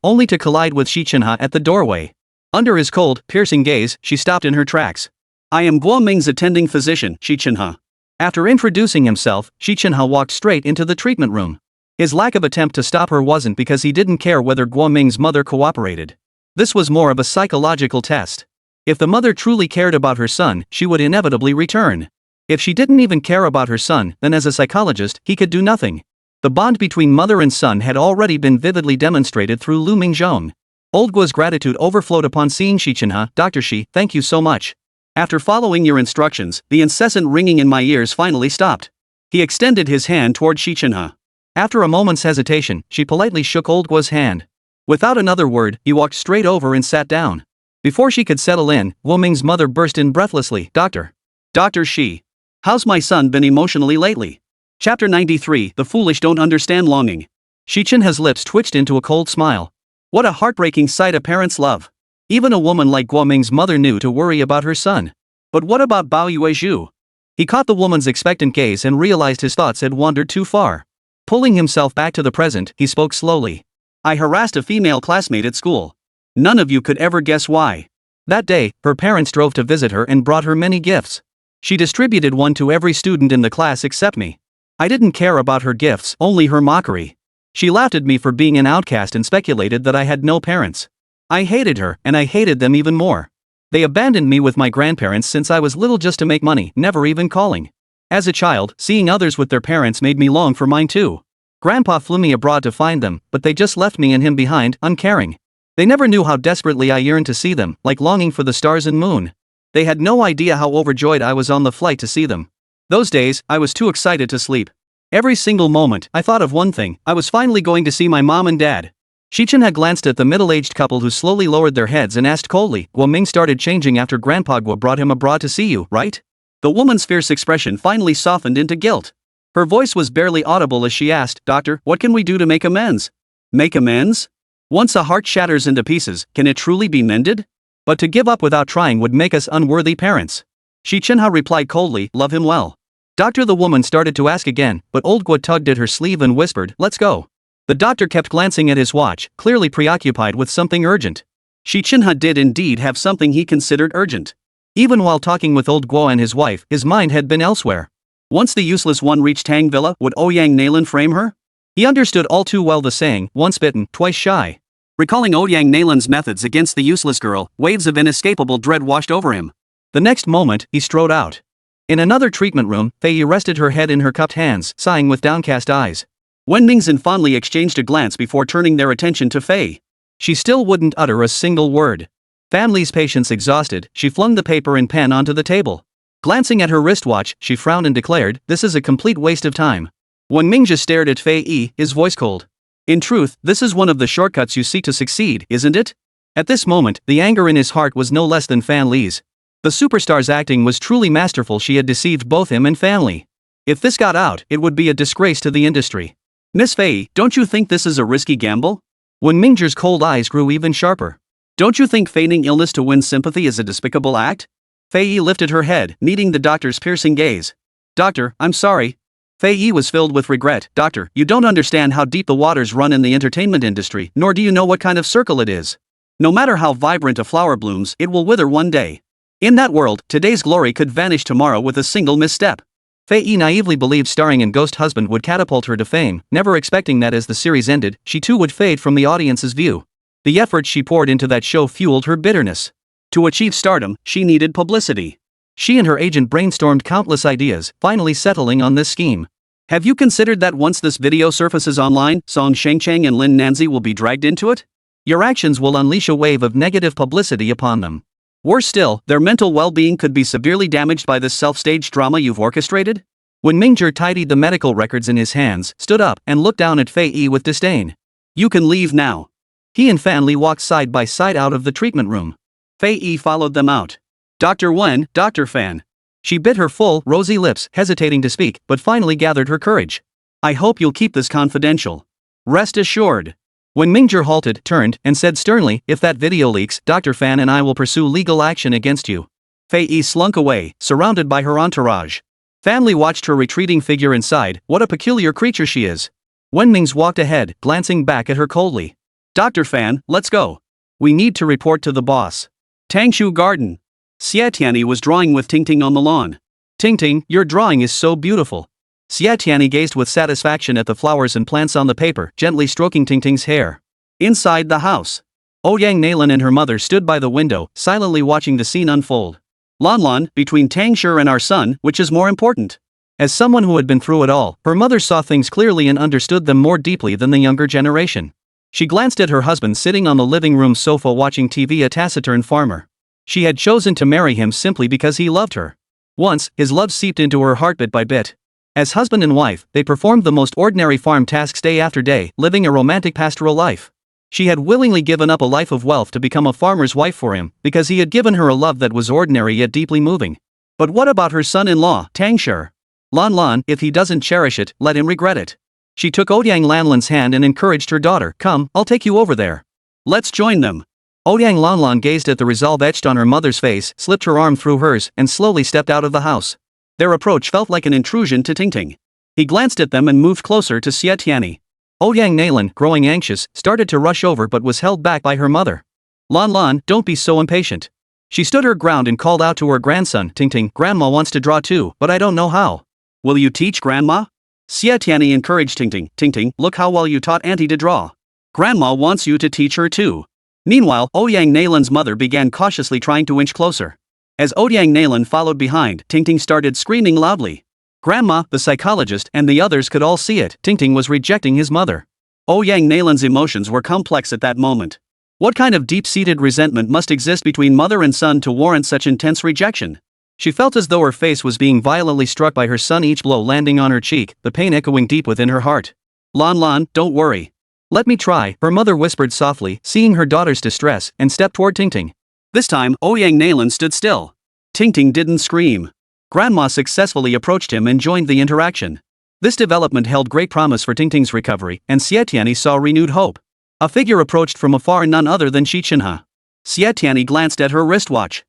only to collide with Xi Chenhe at the doorway. Under his cold, piercing gaze, she stopped in her tracks. "I am Guo Ming's attending physician, Xi Chenhe. After introducing himself, Xi Chenhe walked straight into the treatment room. His lack of attempt to stop her wasn't because he didn't care whether Guoming's mother cooperated. This was more of a psychological test. If the mother truly cared about her son, she would inevitably return. If she didn't even care about her son, then as a psychologist, he could do nothing. The bond between mother and son had already been vividly demonstrated through Liu Mingzhong. Old Guo's gratitude overflowed upon seeing Xi Chenhe. Dr. Xi, thank you so much. After following your instructions, the incessant ringing in my ears finally stopped. He extended his hand toward Xi Chenhe. After a moment's hesitation, she politely shook Old Guo's hand. Without another word, he walked straight over and sat down. Before she could settle in, Guoming's mother burst in breathlessly. Dr. Xi. How's my son been emotionally lately? Chapter 93, The Foolish Don't Understand Longing. Xi Chenhe's lips twitched into a cold smile. What a heartbreaking sight a parent's love. Even a woman like Guoming's mother knew to worry about her son. But what about Bao Yuezhu? He caught the woman's expectant gaze and realized his thoughts had wandered too far. Pulling himself back to the present, he spoke slowly. I harassed a female classmate at school. None of you could ever guess why. That day, her parents drove to visit her and brought her many gifts. She distributed one to every student in the class except me. I didn't care about her gifts, only her mockery. She laughed at me for being an outcast and speculated that I had no parents. I hated her, and I hated them even more. They abandoned me with my grandparents since I was little just to make money, never even calling. As a child, seeing others with their parents made me long for mine too. Grandpa flew me abroad to find them, but they just left me and him behind, uncaring. They never knew how desperately I yearned to see them, like longing for the stars and moon. They had no idea how overjoyed I was on the flight to see them. Those days, I was too excited to sleep. Every single moment, I thought of one thing: I was finally going to see my mom and dad. Xi Chenhe glanced at the middle-aged couple who slowly lowered their heads and asked coldly, Guoming started changing after Grandpa Guo brought him abroad to see you, right? The woman's fierce expression finally softened into guilt. Her voice was barely audible as she asked, Doctor, what can we do to make amends? Make amends? Once a heart shatters into pieces, can it truly be mended? But to give up without trying would make us unworthy parents. Xi Chenhe replied coldly, love him well. Doctor, the woman started to ask again, but Old Guo tugged at her sleeve and whispered, let's go. The doctor kept glancing at his watch, clearly preoccupied with something urgent. Xi Chenhe did indeed have something he considered urgent. Even while talking with Old Guo and his wife, his mind had been elsewhere. Once the useless one reached Tang Villa, would Ouyang Nalan frame her? He understood all too well the saying, once bitten, twice shy. Recalling Ouyang Nalan's methods against the useless girl, waves of inescapable dread washed over him. The next moment, he strode out. In another treatment room, Fei Yi rested her head in her cupped hands, sighing with downcast eyes. Wen Mingzhen fondly exchanged a glance before turning their attention to Fei. She still wouldn't utter a single word. Family's patience exhausted, she flung the paper and pen onto the table. Glancing at her wristwatch, she frowned and declared, this is a complete waste of time. Wen Mingzhen stared at Fei Yi, his voice cold. In truth, this is one of the shortcuts you seek to succeed, isn't it? At this moment, the anger in his heart was no less than Fan Li's. The superstar's acting was truly masterful. She had deceived both him and family. If this got out, it would be a disgrace to the industry. Miss Fei, don't you think this is a risky gamble? Wen Mingzhen's cold eyes grew even sharper. Don't you think feigning illness to win sympathy is a despicable act? Fei Yi lifted her head, meeting the doctor's piercing gaze. Doctor, I'm sorry. Fei Yi was filled with regret. Doctor, you don't understand how deep the waters run in the entertainment industry, nor do you know what kind of circle it is. No matter how vibrant a flower blooms, it will wither one day. In that world, today's glory could vanish tomorrow with a single misstep. Fei Yi naively believed starring in Ghost Husband would catapult her to fame, never expecting that as the series ended, she too would fade from the audience's view. The effort she poured into that show fueled her bitterness. To achieve stardom, she needed publicity. She and her agent brainstormed countless ideas, finally settling on this scheme. Have you considered that once this video surfaces online, Song Shengcheng and Lin Nanzi will be dragged into it? Your actions will unleash a wave of negative publicity upon them. Worse still, their mental well-being could be severely damaged by this self-staged drama you've orchestrated? When Mingzhen tidied the medical records in his hands, stood up, and looked down at Fei Yi with disdain. You can leave now. He and Fan Li walked side by side out of the treatment room. Fei Yi followed them out. Dr. Wen, Dr. Fan. She bit her full, rosy lips, hesitating to speak, but finally gathered her courage. I hope you'll keep this confidential. Rest assured. When Mingzhen halted, turned, and said sternly, if that video leaks, Dr. Fan and I will pursue legal action against you. Fei Yi slunk away, surrounded by her entourage. Fan Li watched her retreating figure and sighed, what a peculiar creature she is. Wen Mingz walked ahead, glancing back at her coldly. Dr. Fan, let's go. We need to report to the boss. Tangshu Garden. Xie Tianyi was drawing with Tingting on the lawn. Ting, your drawing is so beautiful. Xie Tianyi gazed with satisfaction at the flowers and plants on the paper, gently stroking Ting's hair. Inside the house, Ouyang Nailin and her mother stood by the window, silently watching the scene unfold. Lan, between Tangshi and our son, which is more important? As someone who had been through it all, her mother saw things clearly and understood them more deeply than the younger generation. She glanced at her husband sitting on the living room sofa watching TV, a taciturn farmer. She had chosen to marry him simply because he loved her. Once, his love seeped into her heart bit by bit. As husband and wife, they performed the most ordinary farm tasks day after day, living a romantic pastoral life. She had willingly given up a life of wealth to become a farmer's wife for him, because he had given her a love that was ordinary yet deeply moving. But what about her son-in-law, Tangshi? Lan, if he doesn't cherish it, let him regret it. She took Ouyang Lanlan's hand and encouraged her daughter, come, I'll take you over there. Let's join them. Ouyang Lanlan gazed at the resolve etched on her mother's face, slipped her arm through hers, and slowly stepped out of the house. Their approach felt like an intrusion to Ting. He glanced at them and moved closer to Xie Tianyi. Ouyang Nailin, growing anxious, started to rush over but was held back by her mother. Lan, don't be so impatient. She stood her ground and called out to her grandson, Ting, Grandma wants to draw too, but I don't know how. Will you teach Grandma? Xie Tianyi encouraged Ting, look how well you taught Auntie to draw. Grandma wants you to teach her too. Meanwhile, Ouyang Nailin's mother began cautiously trying to inch closer. As Ouyang Nailin followed behind, Ting started screaming loudly. Grandma, the psychologist, and the others could all see it. Ting was rejecting his mother. Ouyang Nailin's emotions were complex at that moment. What kind of deep-seated resentment must exist between mother and son to warrant such intense rejection? She felt as though her face was being violently struck by her son, each blow landing on her cheek, the pain echoing deep within her heart. Lan, don't worry. Let me try, her mother whispered softly, seeing her daughter's distress, and stepped toward Ting. This time, Ouyang Nailin stood still. Ting didn't scream. Grandma successfully approached him and joined the interaction. This development held great promise for Ting's recovery, and Xie Tianyi saw renewed hope. A figure approached from afar, none other than Xi Chenhe. Xie Tianyi glanced at her wristwatch.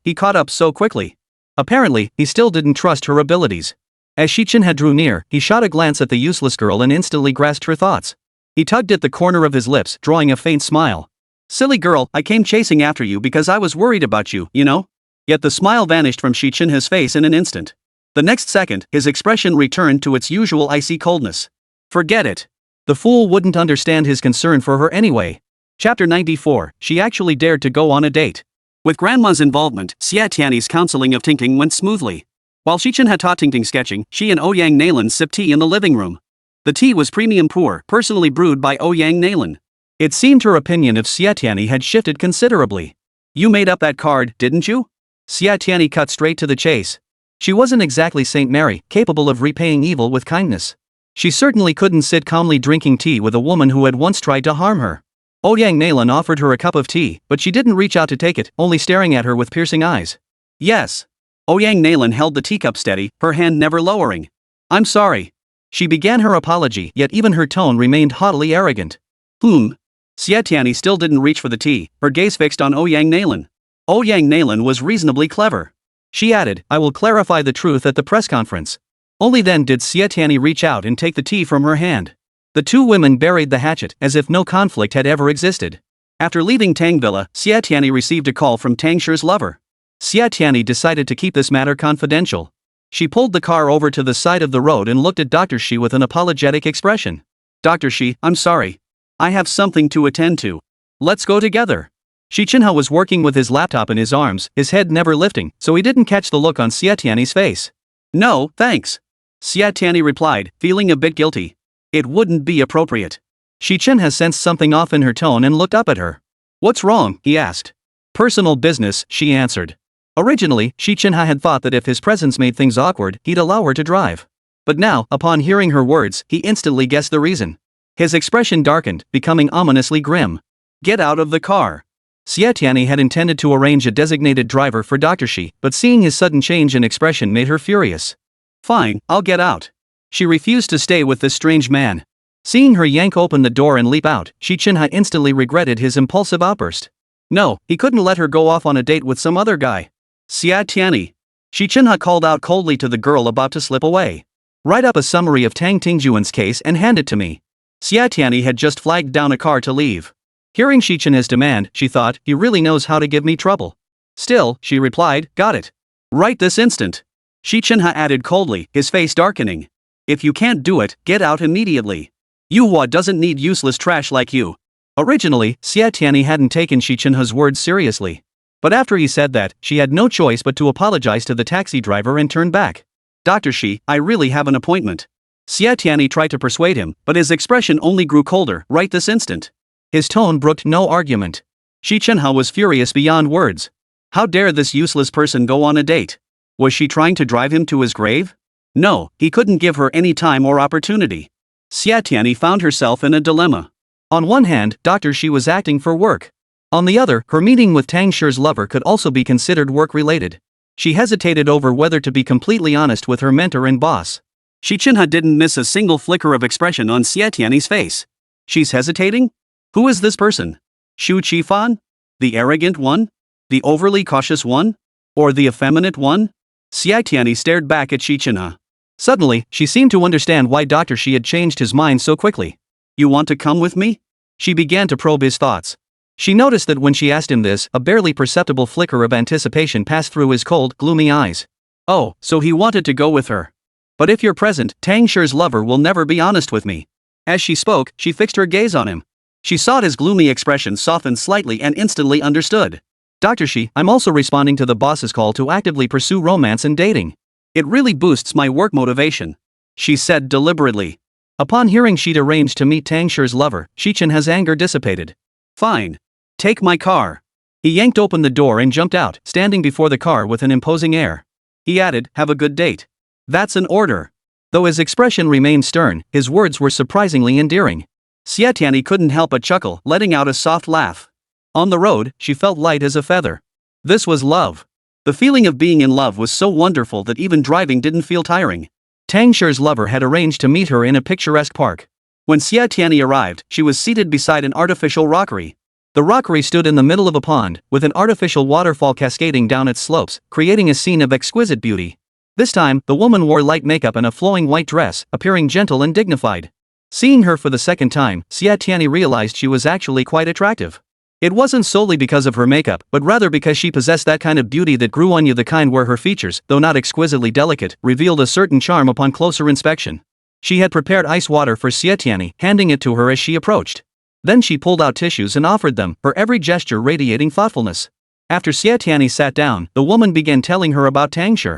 He caught up so quickly. Apparently, he still didn't trust her abilities. As Xi Chenhe drew near, he shot a glance at the useless girl and instantly grasped her thoughts. He tugged at the corner of his lips, drawing a faint smile. Silly girl, I came chasing after you because I was worried about you, you know? Yet the smile vanished from Xi Chenhe's face in an instant. The next second, his expression returned to its usual icy coldness. Forget it. The fool wouldn't understand his concern for her anyway. Chapter 94, she actually dared to go on a date. With Grandma's involvement, Xie Tianyi's counseling of Ting went smoothly. While Xi Chenhe taught Ting sketching, she and Ouyang Nailin sipped tea in the living room. The tea was premium pour, personally brewed by Ouyang Nailin. It seemed her opinion of Xie Tianyi had shifted considerably. You made up that card, didn't you? Xie Tianyi cut straight to the chase. She wasn't exactly Saint Mary, capable of repaying evil with kindness. She certainly couldn't sit calmly drinking tea with a woman who had once tried to harm her. Ouyang Nailin offered her a cup of tea, but she didn't reach out to take it, only staring at her with piercing eyes. Yes. Ouyang Nailin held the teacup steady, her hand never lowering. I'm sorry. She began her apology, yet even her tone remained haughtily arrogant. Xie Tianyi still didn't reach for the tea, her gaze fixed on Ouyang Nailin. Ouyang Nailin was reasonably clever. She added, I will clarify the truth at the press conference. Only then did Xie Tianyi reach out and take the tea from her hand. The two women buried the hatchet, as if no conflict had ever existed. After leaving Tang Villa, Xie Tianyi received a call from Tangshi's lover. Xie Tianyi decided to keep this matter confidential. She pulled the car over to the side of the road and looked at Dr. Xi with an apologetic expression. Dr. Xi, I'm sorry. I have something to attend to. Let's go together. Xi Chenhe was working with his laptop in his arms, his head never lifting, so he didn't catch the look on Xie Tianyi's face. No, thanks. Xie Tianyi replied, feeling a bit guilty. It wouldn't be appropriate. Xi Chenhe sensed something off in her tone and looked up at her. What's wrong? He asked. Personal business, she answered. Originally, Xi Chenhe had thought that if his presence made things awkward, he'd allow her to drive. But now, upon hearing her words, he instantly guessed the reason. His expression darkened, becoming ominously grim. Get out of the car. Xie Tianyi had intended to arrange a designated driver for Dr. Xi, but seeing his sudden change in expression made her furious. Fine, I'll get out. She refused to stay with this strange man. Seeing her yank open the door and leap out, Xi Chenhe instantly regretted his impulsive outburst. No, he couldn't let her go off on a date with some other guy. Xie Tianyi. Xi Chenhe called out coldly to the girl about to slip away. Write up a summary of Tang Tingjuan's case and hand it to me. Xie Tianyi had just flagged down a car to leave. Hearing Xi Chenhe's demand, she thought, he really knows how to give me trouble. Still, she replied, got it. Right this instant. Xi Chenhe added coldly, his face darkening. If you can't do it, get out immediately. Yuhua doesn't need useless trash like you. Originally, Xie Tianyi hadn't taken Xi Chenhe's words seriously. But after he said that, she had no choice but to apologize to the taxi driver and turn back. Dr. Xi, I really have an appointment. Xie Tianyi tried to persuade him, but his expression only grew colder right this instant. His tone brooked no argument. Xi Chenhe was furious beyond words. How dare this useless person go on a date? Was she trying to drive him to his grave? No, he couldn't give her any time or opportunity. Xie Tianyi found herself in a dilemma. On one hand, Dr. Xi was acting for work. On the other, her meeting with Tang Shi's lover could also be considered work-related. She hesitated over whether to be completely honest with her mentor and boss. Xi Chenhe didn't miss a single flicker of expression on Xie Tianyi's face. She's hesitating? Who is this person? Xu Qifan? The arrogant one? The overly cautious one? Or the effeminate one? Xie Tianyi stared back at Xi Chenhe. Suddenly, she seemed to understand why Dr. Xi had changed his mind so quickly. You want to come with me? She began to probe his thoughts. She noticed that when she asked him this, a barely perceptible flicker of anticipation passed through his cold, gloomy eyes. Oh, so he wanted to go with her. But if you're present, Tang Shi's lover will never be honest with me. As she spoke, she fixed her gaze on him. She saw his gloomy expression soften slightly and instantly understood. Dr. Xi, I'm also responding to the boss's call to actively pursue romance and dating. It really boosts my work motivation, she said deliberately. Upon hearing she'd arranged to meet Tang Shi's lover, Xi Chenhe's anger dissipated. Fine. Take my car. He yanked open the door and jumped out, standing before the car with an imposing air. He added, have a good date. That's an order. Though his expression remained stern, his words were surprisingly endearing. Xie Tianyi couldn't help but chuckle, letting out a soft laugh. On the road, she felt light as a feather. This was love. The feeling of being in love was so wonderful that even driving didn't feel tiring. Tang Shi's lover had arranged to meet her in a picturesque park. When Xie Tianyi arrived, she was seated beside an artificial rockery. The rockery stood in the middle of a pond, with an artificial waterfall cascading down its slopes, creating a scene of exquisite beauty. This time, the woman wore light makeup and a flowing white dress, appearing gentle and dignified. Seeing her for the second time, Xie Tianyi realized she was actually quite attractive. It wasn't solely because of her makeup, but rather because she possessed that kind of beauty that grew on you, the kind where her features, though not exquisitely delicate, revealed a certain charm upon closer inspection. She had prepared ice water for Xie Tianyi, handing it to her as she approached. Then she pulled out tissues and offered them, her every gesture radiating thoughtfulness. After Xie Tianyi sat down, the woman began telling her about Tang Shi.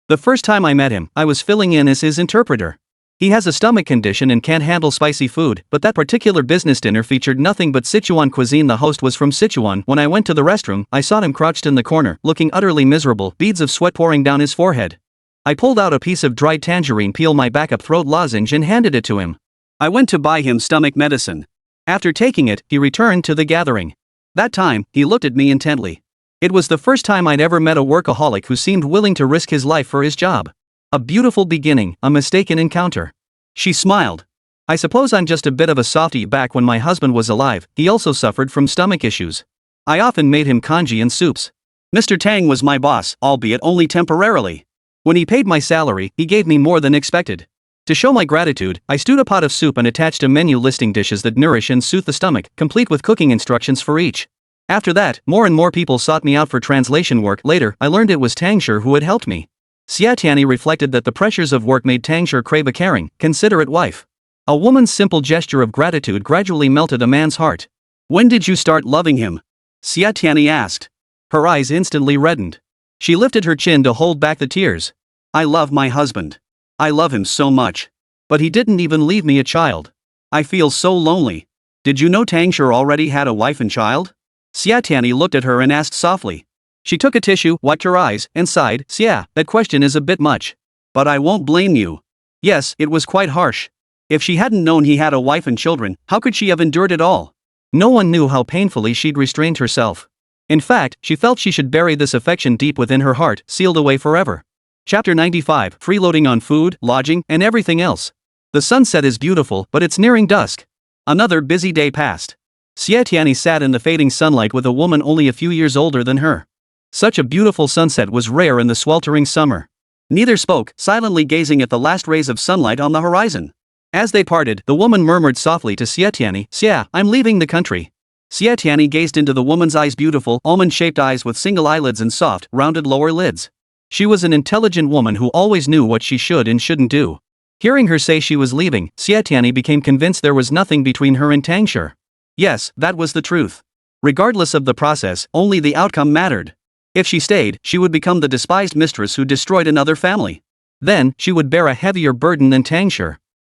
The first time I met him, I was filling in as his interpreter. He has a stomach condition and can't handle spicy food, but that particular business dinner featured nothing but Sichuan cuisine. The host was from Sichuan. When I went to the restroom, I saw him crouched in the corner, looking utterly miserable, beads of sweat pouring down his forehead. I pulled out a piece of dried tangerine peel, my backup throat lozenge, and handed it to him. I went to buy him stomach medicine. After taking it, he returned to the gathering. That time, he looked at me intently. It was the first time I'd ever met a workaholic who seemed willing to risk his life for his job. A beautiful beginning, a mistaken encounter. She smiled. I suppose I'm just a bit of a softie. Back when my husband was alive, he also suffered from stomach issues. I often made him congee and soups. Mr. Tang was my boss, albeit only temporarily. When he paid my salary, he gave me more than expected. To show my gratitude, I stewed a pot of soup and attached a menu listing dishes that nourish and soothe the stomach, complete with cooking instructions for each. After that, more and more people sought me out for translation work. Later, I learned it was Tang Shi who had helped me. Xie Tianyi reflected that the pressures of work made Tang Shi crave a caring, considerate wife. A woman's simple gesture of gratitude gradually melted a man's heart. When did you start loving him? Xie Tianyi asked. Her eyes instantly reddened. She lifted her chin to hold back the tears. I love my husband. I love him so much. But he didn't even leave me a child. I feel so lonely. Did you know Tang Shi already had a wife and child? Xie Tianyi looked at her and asked softly. She took a tissue, wiped her eyes, and sighed. Xie, that question is a bit much. But I won't blame you. Yes, it was quite harsh. If she hadn't known he had a wife and children, how could she have endured it all? No one knew how painfully she'd restrained herself. In fact, she felt she should bury this affection deep within her heart, sealed away forever. Chapter 95, Freeloading on food, lodging, and everything else. The sunset is beautiful, but it's nearing dusk. Another busy day passed. Xie Tianyi sat in the fading sunlight with a woman only a few years older than her. Such a beautiful sunset was rare in the sweltering summer. Neither spoke, silently gazing at the last rays of sunlight on the horizon. As they parted, the woman murmured softly to Xie Tianyi, Xie, I'm leaving the country. Xie Tianyi gazed into the woman's eyes, beautiful, almond-shaped eyes with single eyelids and soft, rounded lower lids. She was an intelligent woman who always knew what she should and shouldn't do. Hearing her say she was leaving, Xie Tianyi became convinced there was nothing between her and Tang Shi. Yes, that was the truth. Regardless of the process, only the outcome mattered. If she stayed, she would become the despised mistress who destroyed another family. Then, she would bear a heavier burden than Tang Shi.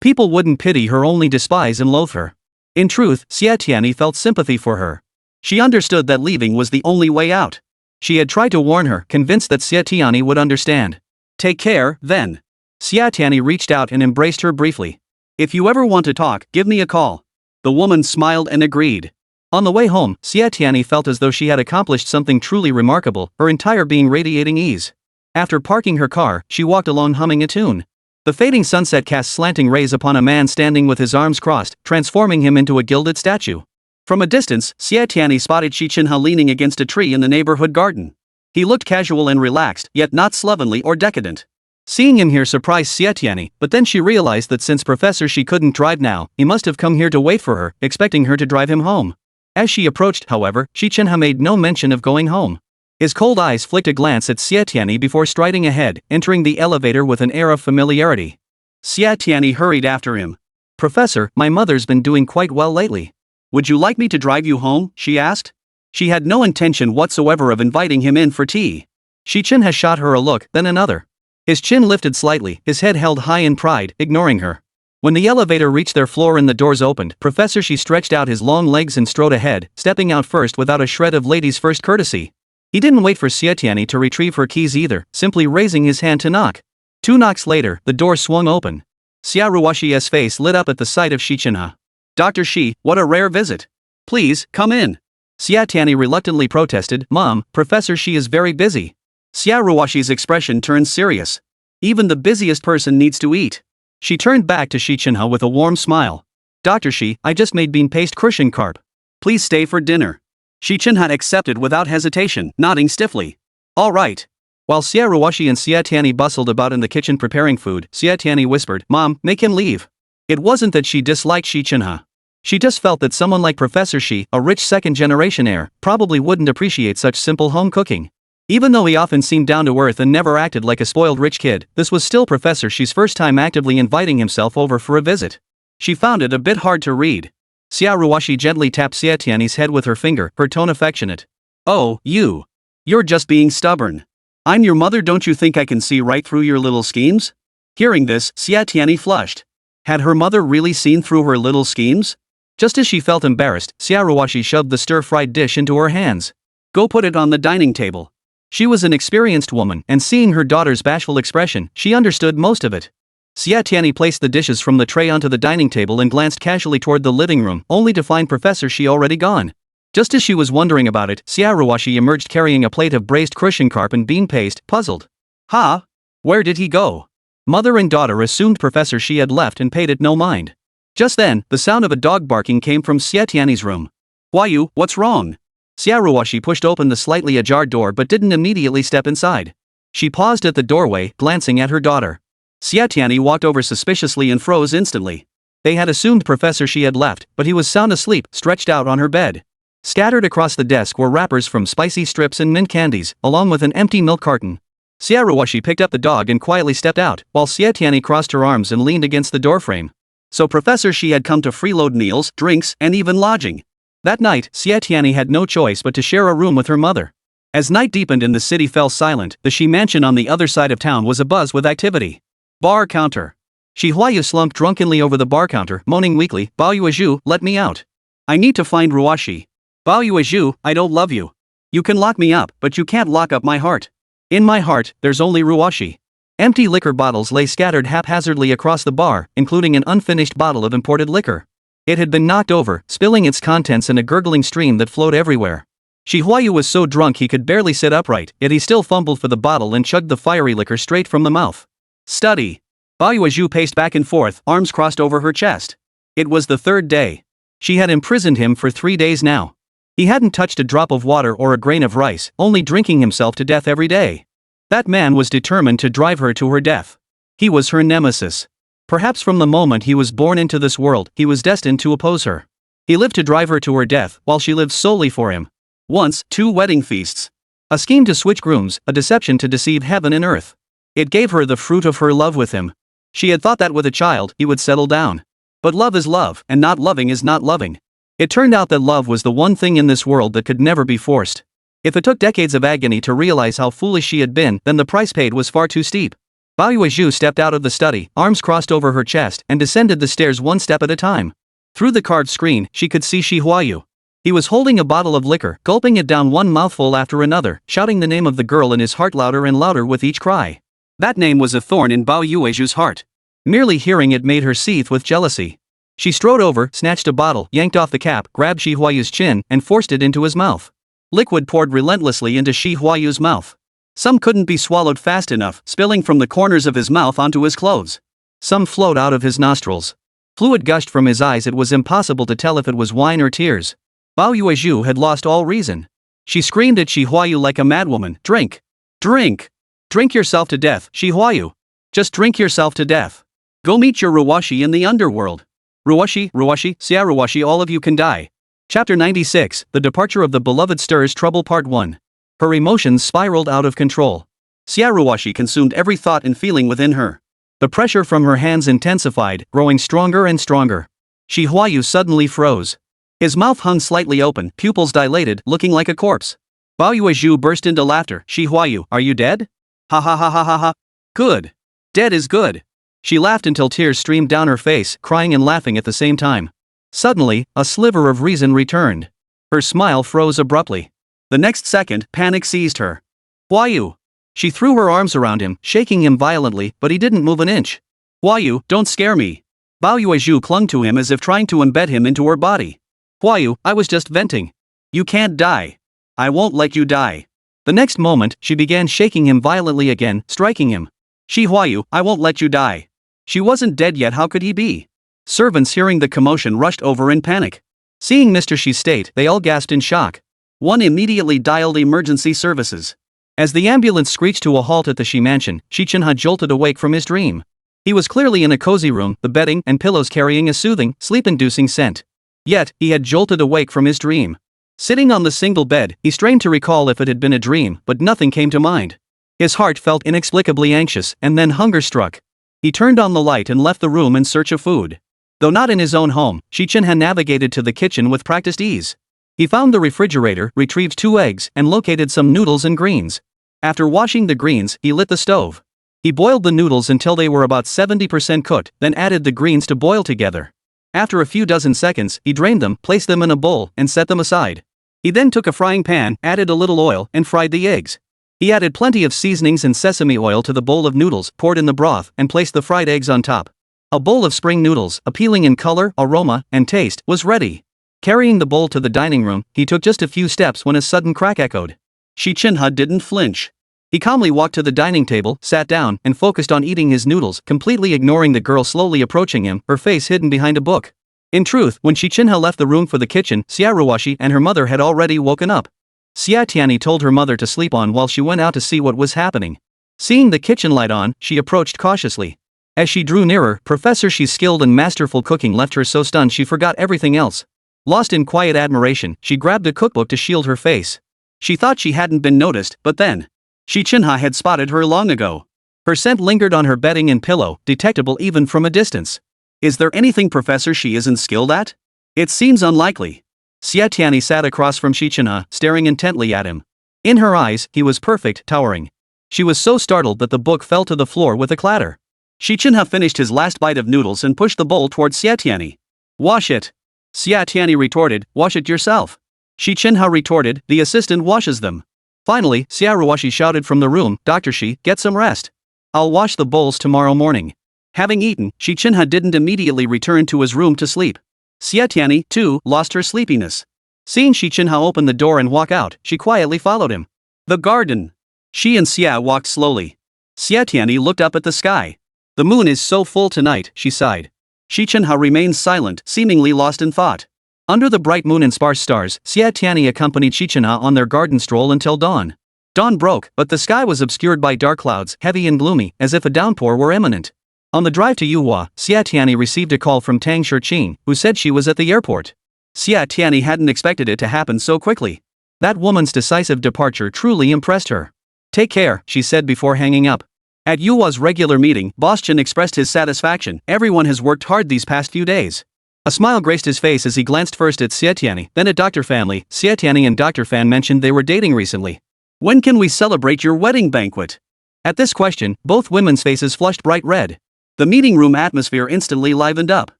People wouldn't pity her, only despise and loathe her. In truth, Xie Tianyi felt sympathy for her. She understood that leaving was the only way out. She had tried to warn her, convinced that Xie Tianyi would understand. Take care, then. Xie Tianyi reached out and embraced her briefly. If you ever want to talk, give me a call. The woman smiled and agreed. On the way home, Xie Tianyi felt as though she had accomplished something truly remarkable, her entire being radiating ease. After parking her car, she walked along humming a tune. The fading sunset cast slanting rays upon a man standing with his arms crossed, transforming him into a gilded statue. From a distance, Xie Tianyi spotted Xi Chenhe leaning against a tree in the neighborhood garden. He looked casual and relaxed, yet not slovenly or decadent. Seeing him here surprised Xie Tianyi, but then she realized that since Professor Xi couldn't drive now, he must have come here to wait for her, expecting her to drive him home. As she approached, however, Xi Chenhe made no mention of going home. His cold eyes flicked a glance at Xie Tianyi before striding ahead, entering the elevator with an air of familiarity. Xie Tianyi hurried after him. Professor, my mother's been doing quite well lately. Would you like me to drive you home? She asked. She had no intention whatsoever of inviting him in for tea. Xi Chenhe shot her a look, then another. His chin lifted slightly, his head held high in pride, ignoring her. When the elevator reached their floor and the doors opened, Professor Xi stretched out his long legs and strode ahead, stepping out first without a shred of ladies' first courtesy. He didn't wait for Xie Tianyi to retrieve her keys either, simply raising his hand to knock. 2 knocks later, the door swung open. Xia Ruoxi's face lit up at the sight of Xi Chenhe. Dr. Xi, what a rare visit. Please, come in. Xie Tianyi reluctantly protested, Mom, Professor Xi is very busy. Xia Ruoxi's expression turned serious. Even the busiest person needs to eat. She turned back to Xi Chenhe with a warm smile. Dr. Xi, I just made bean paste crucian carp. Please stay for dinner. Xi Chenhe accepted without hesitation, nodding stiffly. All right. While Xia Ruoxi and Xie Tianyi bustled about in the kitchen preparing food, Xie Tianyi whispered, Mom, make him leave. It wasn't that she disliked Xi Chenhe. She just felt that someone like Professor Xi, a rich second-generation heir, probably wouldn't appreciate such simple home cooking. Even though he often seemed down to earth and never acted like a spoiled rich kid, this was still Professor Xi's first time actively inviting himself over for a visit. She found it a bit hard to read. Xia Ruoxi gently tapped Xie Tianyi's head with her finger, her tone affectionate. Oh, you're just being stubborn. I'm your mother, don't you think I can see right through your little schemes? Hearing this, Xie Tianyi flushed. Had her mother really seen through her little schemes? Just as she felt embarrassed, Xia Ruoxi shoved the stir-fried dish into her hands. Go put it on the dining table. She was an experienced woman, and seeing her daughter's bashful expression, she understood most of it. Xie Tianyi placed the dishes from the tray onto the dining table and glanced casually toward the living room, only to find Professor Xi already gone. Just as she was wondering about it, Xia Ruoxi emerged carrying a plate of braised crucian carp and bean paste, puzzled. Ha? Where did he go? Mother and daughter assumed Professor Xi had left and paid it no mind. Just then, the sound of a dog barking came from Xie Tianyi's room. Huayu, what's wrong? Xia Ruoxi pushed open the slightly ajar door but didn't immediately step inside. She paused at the doorway, glancing at her daughter. Xie Tianyi walked over suspiciously and froze instantly. They had assumed Professor Xi had left, but he was sound asleep, stretched out on her bed. Scattered across the desk were wrappers from spicy strips and mint candies, along with an empty milk carton. Xia Ruoxi picked up the dog and quietly stepped out, while Xie Tianyi crossed her arms and leaned against the doorframe. So Professor Xi had come to freeload meals, drinks, and even lodging. That night, Xie Tianyi had no choice but to share a room with her mother. As night deepened and the city fell silent, the Xi mansion on the other side of town was abuzz with activity. Bar counter. Xi Huayu slumped drunkenly over the bar counter, moaning weakly, Bao Yuezhu, let me out. I need to find Ruoxi. Bao Yuezhu, I don't love you. You can lock me up, but you can't lock up my heart. In my heart, there's only Ruoxi. Empty liquor bottles lay scattered haphazardly across the bar, including an unfinished bottle of imported liquor. It had been knocked over, spilling its contents in a gurgling stream that flowed everywhere. Xi Huayu was so drunk he could barely sit upright, yet he still fumbled for the bottle and chugged the fiery liquor straight from the mouth. Study. Bao Yuezhu paced back and forth, arms crossed over her chest. It was the 3rd day. She had imprisoned him for 3 days now. He hadn't touched a drop of water or a grain of rice, only drinking himself to death every day. That man was determined to drive her to her death. He was her nemesis. Perhaps from the moment he was born into this world, he was destined to oppose her. He lived to drive her to her death, while she lived solely for him. Once, 2 wedding feasts. A scheme to switch grooms, a deception to deceive heaven and earth. It gave her the fruit of her love with him. She had thought that with a child, he would settle down. But love is love, and not loving is not loving. It turned out that love was the one thing in this world that could never be forced. If it took decades of agony to realize how foolish she had been, then the price paid was far too steep. Huayu stepped out of the study, arms crossed over her chest, and descended the stairs one step at a time. Through the carved screen, she could see Huayu. He was holding a bottle of liquor, gulping it down one mouthful after another, shouting the name of the girl in his heart louder and louder with each cry. That name was a thorn in Huayu's heart. Merely hearing it made her seethe with jealousy. She strode over, snatched a bottle, yanked off the cap, grabbed Huayu's chin, and forced it into his mouth. Liquid poured relentlessly into Huayu's mouth. Some couldn't be swallowed fast enough, spilling from the corners of his mouth onto his clothes. Some flowed out of his nostrils. Fluid gushed from his eyes. It was impossible to tell if it was wine or tears. Huayu had lost all reason. She screamed at Huayu like a madwoman, "Drink! Drink! Drink yourself to death, Huayu! Just drink yourself to death! Go meet your Ruwashi in the underworld! Ruwashi, Xia Ruwashi, all of you can die!" Chapter 96, The Departure of the Beloved Stirs Trouble Part 1. Her emotions spiraled out of control. Xia Ruwashi consumed every thought and feeling within her. The pressure from her hands intensified, growing stronger and stronger. Huayu suddenly froze. His mouth hung slightly open, pupils dilated, looking like a corpse. Huayu burst into laughter. "Huayu, are you dead? Ha ha ha ha ha ha. Good. Dead is good." She laughed until tears streamed down her face, crying and laughing at the same time. Suddenly, a sliver of reason returned. Her smile froze abruptly. The next second, panic seized her. "Huayu!" She threw her arms around him, shaking him violently, but he didn't move an inch. "Huayu, don't scare me." Huayu clung to him as if trying to embed him into her body. "Huayu, I was just venting. You can't die. I won't let you die." The next moment, she began shaking him violently again, striking him. "Huayu, I won't let you die." She wasn't dead yet, how could he be? Servants hearing the commotion rushed over in panic. Seeing Mr. Xi's state, they all gasped in shock. One immediately dialed emergency services. As the ambulance screeched to a halt at the Xi mansion, Xi Chenhe jolted awake from his dream. He was clearly in a cozy room, the bedding and pillows carrying a soothing, sleep-inducing scent. Yet, he had jolted awake from his dream. Sitting on the single bed, he strained to recall if it had been a dream, but nothing came to mind. His heart felt inexplicably anxious, and then hunger struck. He turned on the light and left the room in search of food. Though not in his own home, Xi Chenhe navigated to the kitchen with practiced ease. He found the refrigerator, retrieved 2 eggs, and located some noodles and greens. After washing the greens, he lit the stove. He boiled the noodles until they were about 70% cooked, then added the greens to boil together. After a few dozen seconds, he drained them, placed them in a bowl, and set them aside. He then took a frying pan, added a little oil, and fried the eggs. He added plenty of seasonings and sesame oil to the bowl of noodles, poured in the broth, and placed the fried eggs on top. A bowl of spring noodles, appealing in color, aroma, and taste, was ready. Carrying the bowl to the dining room, he took just a few steps when a sudden crack echoed. Xi Chenhe didn't flinch. He calmly walked to the dining table, sat down, and focused on eating his noodles, completely ignoring the girl slowly approaching him, her face hidden behind a book. In truth, when Xi Chenhe left the room for the kitchen, Xia Ruwashi and her mother had already woken up. Xie Tianyi told her mother to sleep on while she went out to see what was happening. Seeing the kitchen light on, she approached cautiously. As she drew nearer, Professor Xi's skilled and masterful cooking left her so stunned she forgot everything else. Lost in quiet admiration, she grabbed a cookbook to shield her face. She thought she hadn't been noticed, but then Xi Chenhe had spotted her long ago. Her scent lingered on her bedding and pillow, detectable even from a distance. Is there anything Professor Xi isn't skilled at? It seems unlikely. Xie Tianyi sat across from Xi Chenhe, staring intently at him. In her eyes, he was perfect, towering. She was so startled that the book fell to the floor with a clatter. Xi Chenhe finished his last bite of noodles and pushed the bowl towards Xie Tianyi. "Wash it." Xie Tianyi retorted, "Wash it yourself." Xi Chenhe retorted, "The assistant washes them." Finally, Xia Ruwashi shouted from the room, "Dr. Xi, get some rest. I'll wash the bowls tomorrow morning." Having eaten, Xi Chenhe didn't immediately return to his room to sleep. Xie Tianyi, too, lost her sleepiness. Seeing Xi Chenhe open the door and walk out, she quietly followed him. The garden. She and Xia walked slowly. Xie Tianyi looked up at the sky. "The moon is so full tonight," she sighed. Xi Chenhe remained silent, seemingly lost in thought. Under the bright moon and sparse stars, Xie Tianyi accompanied Xi Chenhe on their garden stroll until dawn. Dawn broke, but the sky was obscured by dark clouds, heavy and gloomy, as if a downpour were imminent. On the drive to Yuhua, Xie Tianyi received a call from Tang Shiqing, who said she was at the airport. Xie Tianyi hadn't expected it to happen so quickly. That woman's decisive departure truly impressed her. Take care, she said before hanging up. At Yuhua's regular meeting, Boss Chen expressed his satisfaction. Everyone has worked hard these past few days. A smile graced his face as he glanced first at Xie Tianyi, then at Dr. Family. Xie Tianyi and Dr. Fan mentioned they were dating recently. When can we celebrate your wedding banquet? At this question, both women's faces flushed bright red. The meeting room atmosphere instantly livened up.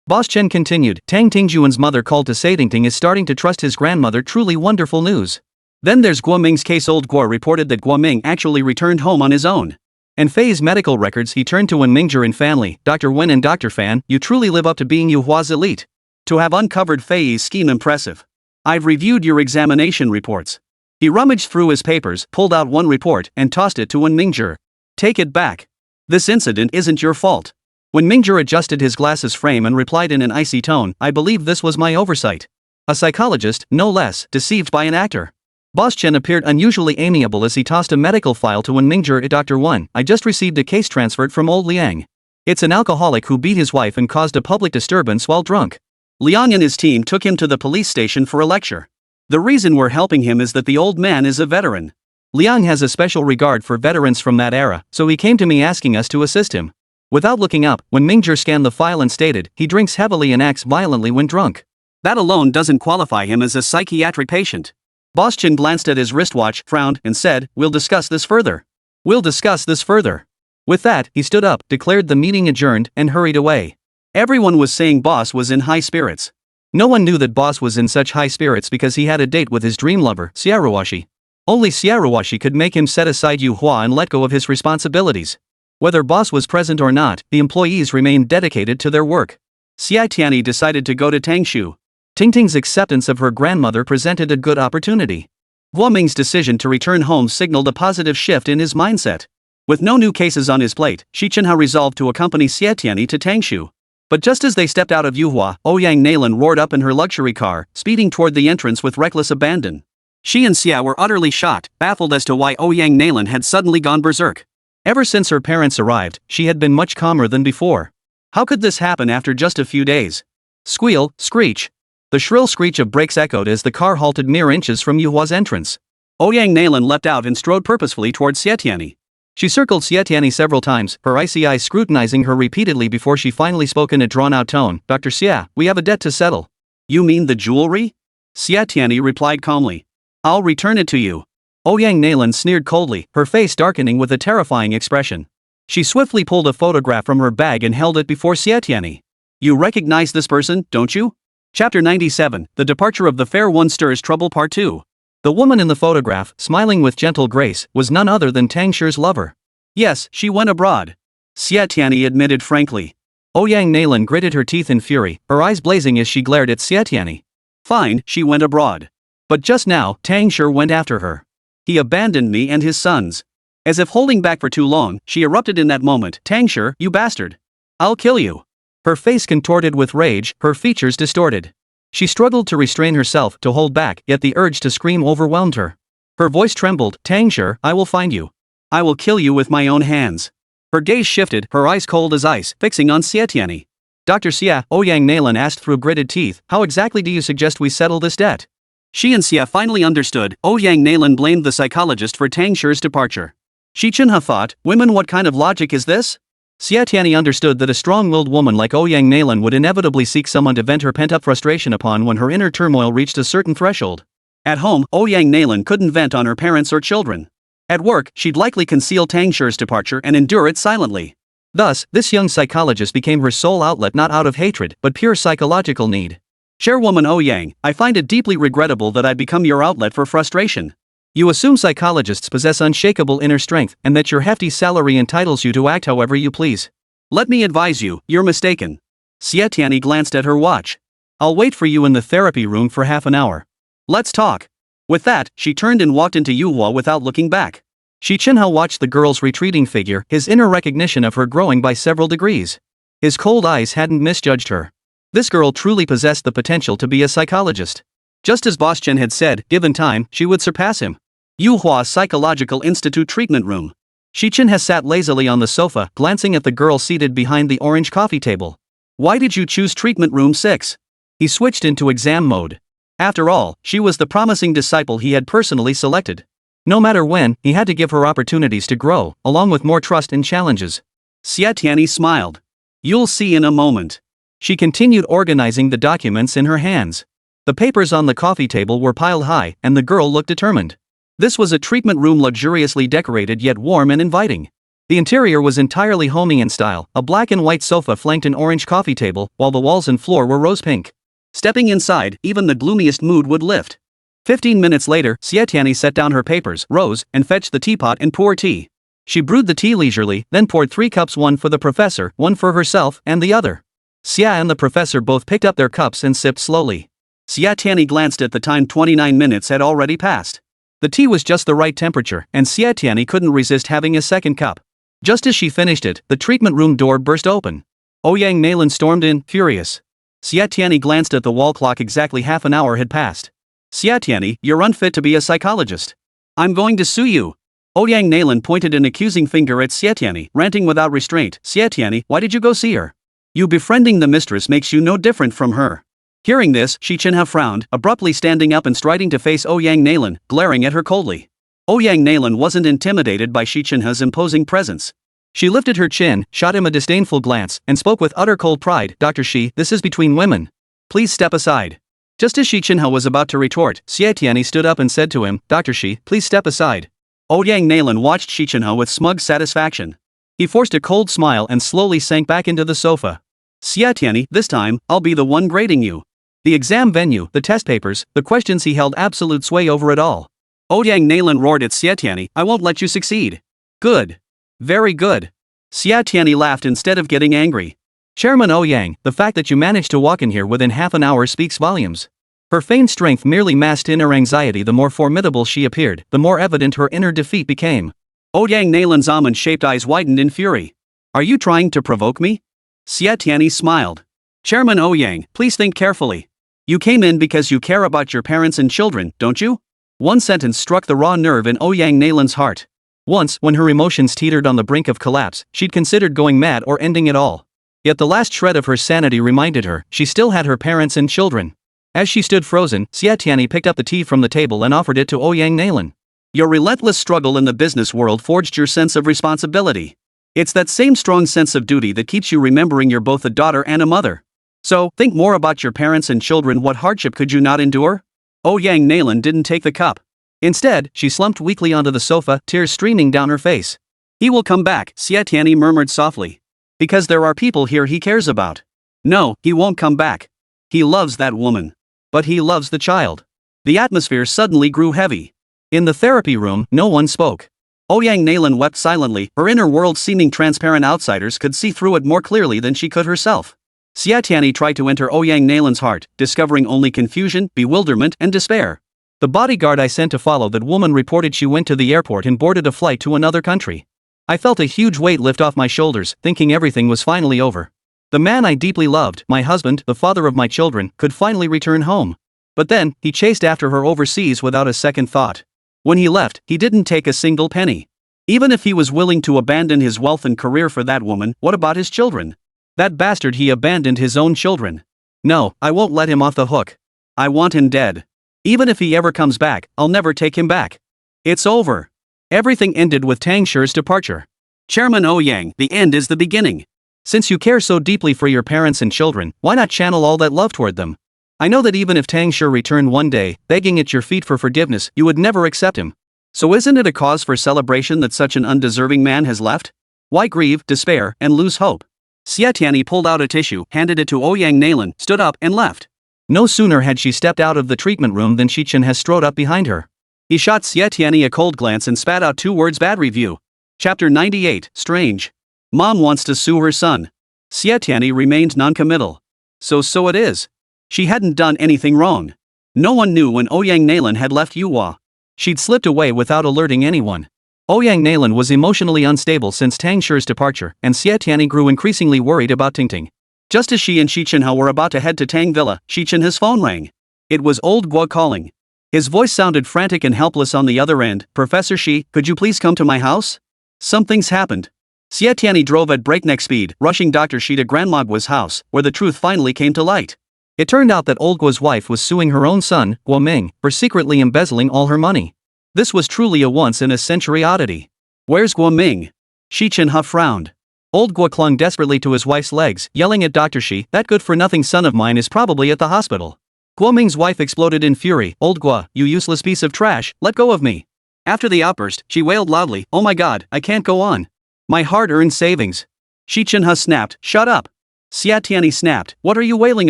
Boss Chen continued, Tang Tingjuan's mother called to say Ting is starting to trust his grandmother. Truly wonderful news. Then there's Guo Ming's case. Old Guo reported that Guo Ming actually returned home on his own. And Fei's medical records. He turned to Wen Mingzhong and family. Dr. Wen and Dr. Fan, you truly live up to being Yuhua's elite. To have uncovered Fei's scheme impressive. I've reviewed your examination reports. He rummaged through his papers, pulled out one report, and tossed it to Wen Mingzhong. Take it back. This incident isn't your fault. Wen Mingzhong adjusted his glasses frame and replied in an icy tone, I believe this was my oversight. A psychologist, no less, deceived by an actor. Boss Chen appeared unusually amiable as he tossed a medical file to Wen Mingzhong. Dr. Wen, I just received a case transferred from old Liang. It's an alcoholic who beat his wife and caused a public disturbance while drunk. Liang and his team took him to the police station for a lecture. The reason we're helping him is that the old man is a veteran. Liang has a special regard for veterans from that era, so he came to me asking us to assist him. Without looking up, Wen Mingzhong scanned the file and stated, he drinks heavily and acts violently when drunk. That alone doesn't qualify him as a psychiatric patient. Boss Chen glanced at his wristwatch, frowned, and said, we'll discuss this further. We'll discuss this further. With that, he stood up, declared the meeting adjourned, and hurried away. Everyone was saying Boss was in high spirits. No one knew that Boss was in such high spirits because he had a date with his dream lover, Xiaoruoshi. Only Xiaoruoshi could make him set aside Yuhua and let go of his responsibilities. Whether Boss was present or not, the employees remained dedicated to their work. Xie Tianyi decided to go to Tangshu. Tingting's acceptance of her grandmother presented a good opportunity. Guo Ming's decision to return home signaled a positive shift in his mindset. With no new cases on his plate, Xi Chenhe resolved to accompany Xie Tianyi to Tangshu. But just as they stepped out of Yuhua, Ouyang Nalan roared up in her luxury car, speeding toward the entrance with reckless abandon. She and Xia were utterly shocked, baffled as to why Ouyang Nalan had suddenly gone berserk. Ever since her parents arrived, she had been much calmer than before. How could this happen after just a few days? Squeal, screech. The shrill screech of brakes echoed as the car halted mere inches from Yuhua's entrance. Ouyang Nalan leapt out and strode purposefully toward Xie Tianyi. She circled Xie Tianyi several times, her icy eyes scrutinizing her repeatedly before she finally spoke in a drawn-out tone. Dr. Xie, we have a debt to settle. You mean the jewelry? Xie Tianyi replied calmly. I'll return it to you. Ouyang Nalan sneered coldly, her face darkening with a terrifying expression. She swiftly pulled a photograph from her bag and held it before Xie Tianyi. You recognize this person, don't you? Chapter 97, The Departure of the Fair One Stirs Trouble Part 2. The woman in the photograph, smiling with gentle grace, was none other than Tang Shi's lover. Yes, she went abroad. Xie Tianyi admitted frankly. Ouyang Nalan gritted her teeth in fury, her eyes blazing as she glared at Xie Tianyi. Fine, she went abroad. But just now, Tang Shi went after her. He abandoned me and his sons. As if holding back for too long, she erupted in that moment. Tang Shi, you bastard. I'll kill you. Her face contorted with rage, her features distorted. She struggled to restrain herself, to hold back, yet the urge to scream overwhelmed her. Her voice trembled. Tang Shi, I will find you. I will kill you with my own hands. Her gaze shifted, her eyes cold as ice, fixing on Xie Tianyi. Dr. Xie, Ouyang Nalan asked through gritted teeth, how exactly do you suggest we settle this debt? She and Xie finally understood. Ouyang Nalan blamed the psychologist for Tang Shi's departure. Xi Chenhe thought, women, what kind of logic is this? Xie Tianyi understood that a strong-willed woman like Ouyang Nalan would inevitably seek someone to vent her pent-up frustration upon when her inner turmoil reached a certain threshold. At home, Ouyang Nalan couldn't vent on her parents or children. At work, she'd likely conceal Tang Shi's departure and endure it silently. Thus, this young psychologist became her sole outlet, not out of hatred, but pure psychological need. Chairwoman Ouyang, I find it deeply regrettable that I become your outlet for frustration. You assume psychologists possess unshakable inner strength and that your hefty salary entitles you to act however you please. Let me advise you, you're mistaken. Xie Tianyi glanced at her watch. I'll wait for you in the therapy room for half an hour. Let's talk. With that, she turned and walked into Yuhua without looking back. Xi Chenhe watched the girl's retreating figure, his inner recognition of her growing by several degrees. His cold eyes hadn't misjudged her. This girl truly possessed the potential to be a psychologist. Just as Boss Chen had said, given time, she would surpass him. Yuhua Psychological Institute Treatment Room. Xi Chenhe sat lazily on the sofa, glancing at the girl seated behind the orange coffee table. Why did you choose Treatment Room 6? He switched into exam mode. After all, she was the promising disciple he had personally selected. No matter when, he had to give her opportunities to grow, along with more trust and challenges. Xie Tianyi smiled. You'll see in a moment. She continued organizing the documents in her hands. The papers on the coffee table were piled high, and the girl looked determined. This was a treatment room luxuriously decorated yet warm and inviting. The interior was entirely homey in style, a black and white sofa flanked an orange coffee table, while the walls and floor were rose pink. Stepping inside, even the gloomiest mood would lift. 15 minutes later, Xie Tianyi set down her papers, rose, and fetched the teapot and poured tea. She brewed the tea leisurely, then poured 3 cups, one for the professor, one for herself, and the other. Xie and the professor both picked up their cups and sipped slowly. Xie Tianyi glanced at the time. 29 minutes had already passed. The tea was just the right temperature, and Xie Tianyi couldn't resist having a second cup. Just as she finished it, the treatment room door burst open. Ouyang Nailan stormed in, furious. Xie Tianyi glanced at the wall clock. Exactly half an hour had passed. Xie Tianyi, you're unfit to be a psychologist. I'm going to sue you. Ouyang Nailan pointed an accusing finger at Xie Tianyi, ranting without restraint. Xie Tianyi, why did you go see her? You befriending the mistress makes you no different from her. Hearing this, Xi Chenhe frowned, abruptly standing up and striding to face Ouyang Nailan, glaring at her coldly. Ouyang Nailan wasn't intimidated by Xi Chenhe's imposing presence. She lifted her chin, shot him a disdainful glance, and spoke with utter cold pride. Dr. Xi, this is between women. Please step aside. Just as Xi Chenhe was about to retort, Xie Tianyi stood up and said to him, Dr. Xi, please step aside. Ouyang Nailan watched Xi Chenhe with smug satisfaction. He forced a cold smile and slowly sank back into the sofa. Xie Tianyi, this time, I'll be the one grading you. The exam venue, the test papers, the questions, he held absolute sway over it all. Ouyang Nailan roared at Xie Tianyi, I won't let you succeed. Good. Very good. Xie Tianyi laughed instead of getting angry. Chairman Ouyang, the fact that you managed to walk in here within half an hour speaks volumes. Her feigned strength merely masked inner anxiety. The more formidable she appeared, the more evident her inner defeat became. Ouyang Nailan's almond-shaped eyes widened in fury. Are you trying to provoke me? Xie Tianyi smiled. Chairman Ouyang, please think carefully. You came in because you care about your parents and children, don't you? One sentence struck the raw nerve in Ouyang Nailan's heart. Once, when her emotions teetered on the brink of collapse, she'd considered going mad or ending it all. Yet the last shred of her sanity reminded her she still had her parents and children. As she stood frozen, Xie Tianyi picked up the tea from the table and offered it to Ouyang Nailan. Your relentless struggle in the business world forged your sense of responsibility. It's that same strong sense of duty that keeps you remembering you're both a daughter and a mother. So, think more about your parents and children. What hardship could you not endure? Ouyang Nailan didn't take the cup. Instead, she slumped weakly onto the sofa, tears streaming down her face. He will come back, Xie Tianyi murmured softly. Because there are people here he cares about. No, he won't come back. He loves that woman. But he loves the child. The atmosphere suddenly grew heavy. In the therapy room, no one spoke. Ouyang Nailan wept silently, her inner world seeming transparent. Outsiders could see through it more clearly than she could herself. Xie Tianyi tried to enter Ouyang Nailan's heart, discovering only confusion, bewilderment, and despair. The bodyguard I sent to follow that woman reported she went to the airport and boarded a flight to another country. I felt a huge weight lift off my shoulders, thinking everything was finally over. The man I deeply loved, my husband, the father of my children, could finally return home. But then, he chased after her overseas without a second thought. When he left, he didn't take a single penny. Even if he was willing to abandon his wealth and career for that woman, what about his children? That bastard, he abandoned his own children. No, I won't let him off the hook. I want him dead. Even if he ever comes back, I'll never take him back. It's over. Everything ended with Tang Shi's departure. Chairman Ouyang, the end is the beginning. Since you care so deeply for your parents and children, why not channel all that love toward them? I know that even if Tang Shi returned one day, begging at your feet for forgiveness, you would never accept him. So isn't it a cause for celebration that such an undeserving man has left? Why grieve, despair, and lose hope? Xie Tianyi pulled out a tissue, handed it to Ouyang Nailan, stood up, and left. No sooner had she stepped out of the treatment room than Xi Chenhe strode up behind her. He shot Xie Tianyi a cold glance and spat out 2 words: bad review. Chapter 98, Strange. Mom wants to sue her son. Xie Tianyi remained noncommittal. So it is. She hadn't done anything wrong. No one knew when Ouyang Nailan had left Yuhua. She'd slipped away without alerting anyone. Ouyang Nailan was emotionally unstable since Tang Shi's departure, and Xie Tianyi grew increasingly worried about Tingting. Just as she and Xi Chenhe were about to head to Tang Villa, Xi Chenhe's phone rang. It was old Guo calling. His voice sounded frantic and helpless on the other end. Professor Xi, could you please come to my house? Something's happened. Xie Tianyi drove at breakneck speed, rushing Dr. Xi to Grandma Guo's house, where the truth finally came to light. It turned out that old Guo's wife was suing her own son, Guo Ming, for secretly embezzling all her money. This was truly a once-in-a-century oddity. Where's Guo Ming? Xi Chenhe frowned. Old Guo clung desperately to his wife's legs, yelling at Dr. Xi, "That good-for-nothing son of mine is probably at the hospital." Guo Ming's wife exploded in fury. "Old Guo, you useless piece of trash, let go of me." After the outburst, she wailed loudly, "Oh my god, I can't go on. My hard-earned savings." Xi Chenhe snapped, "Shut up." Xie Tianyi snapped, "What are you wailing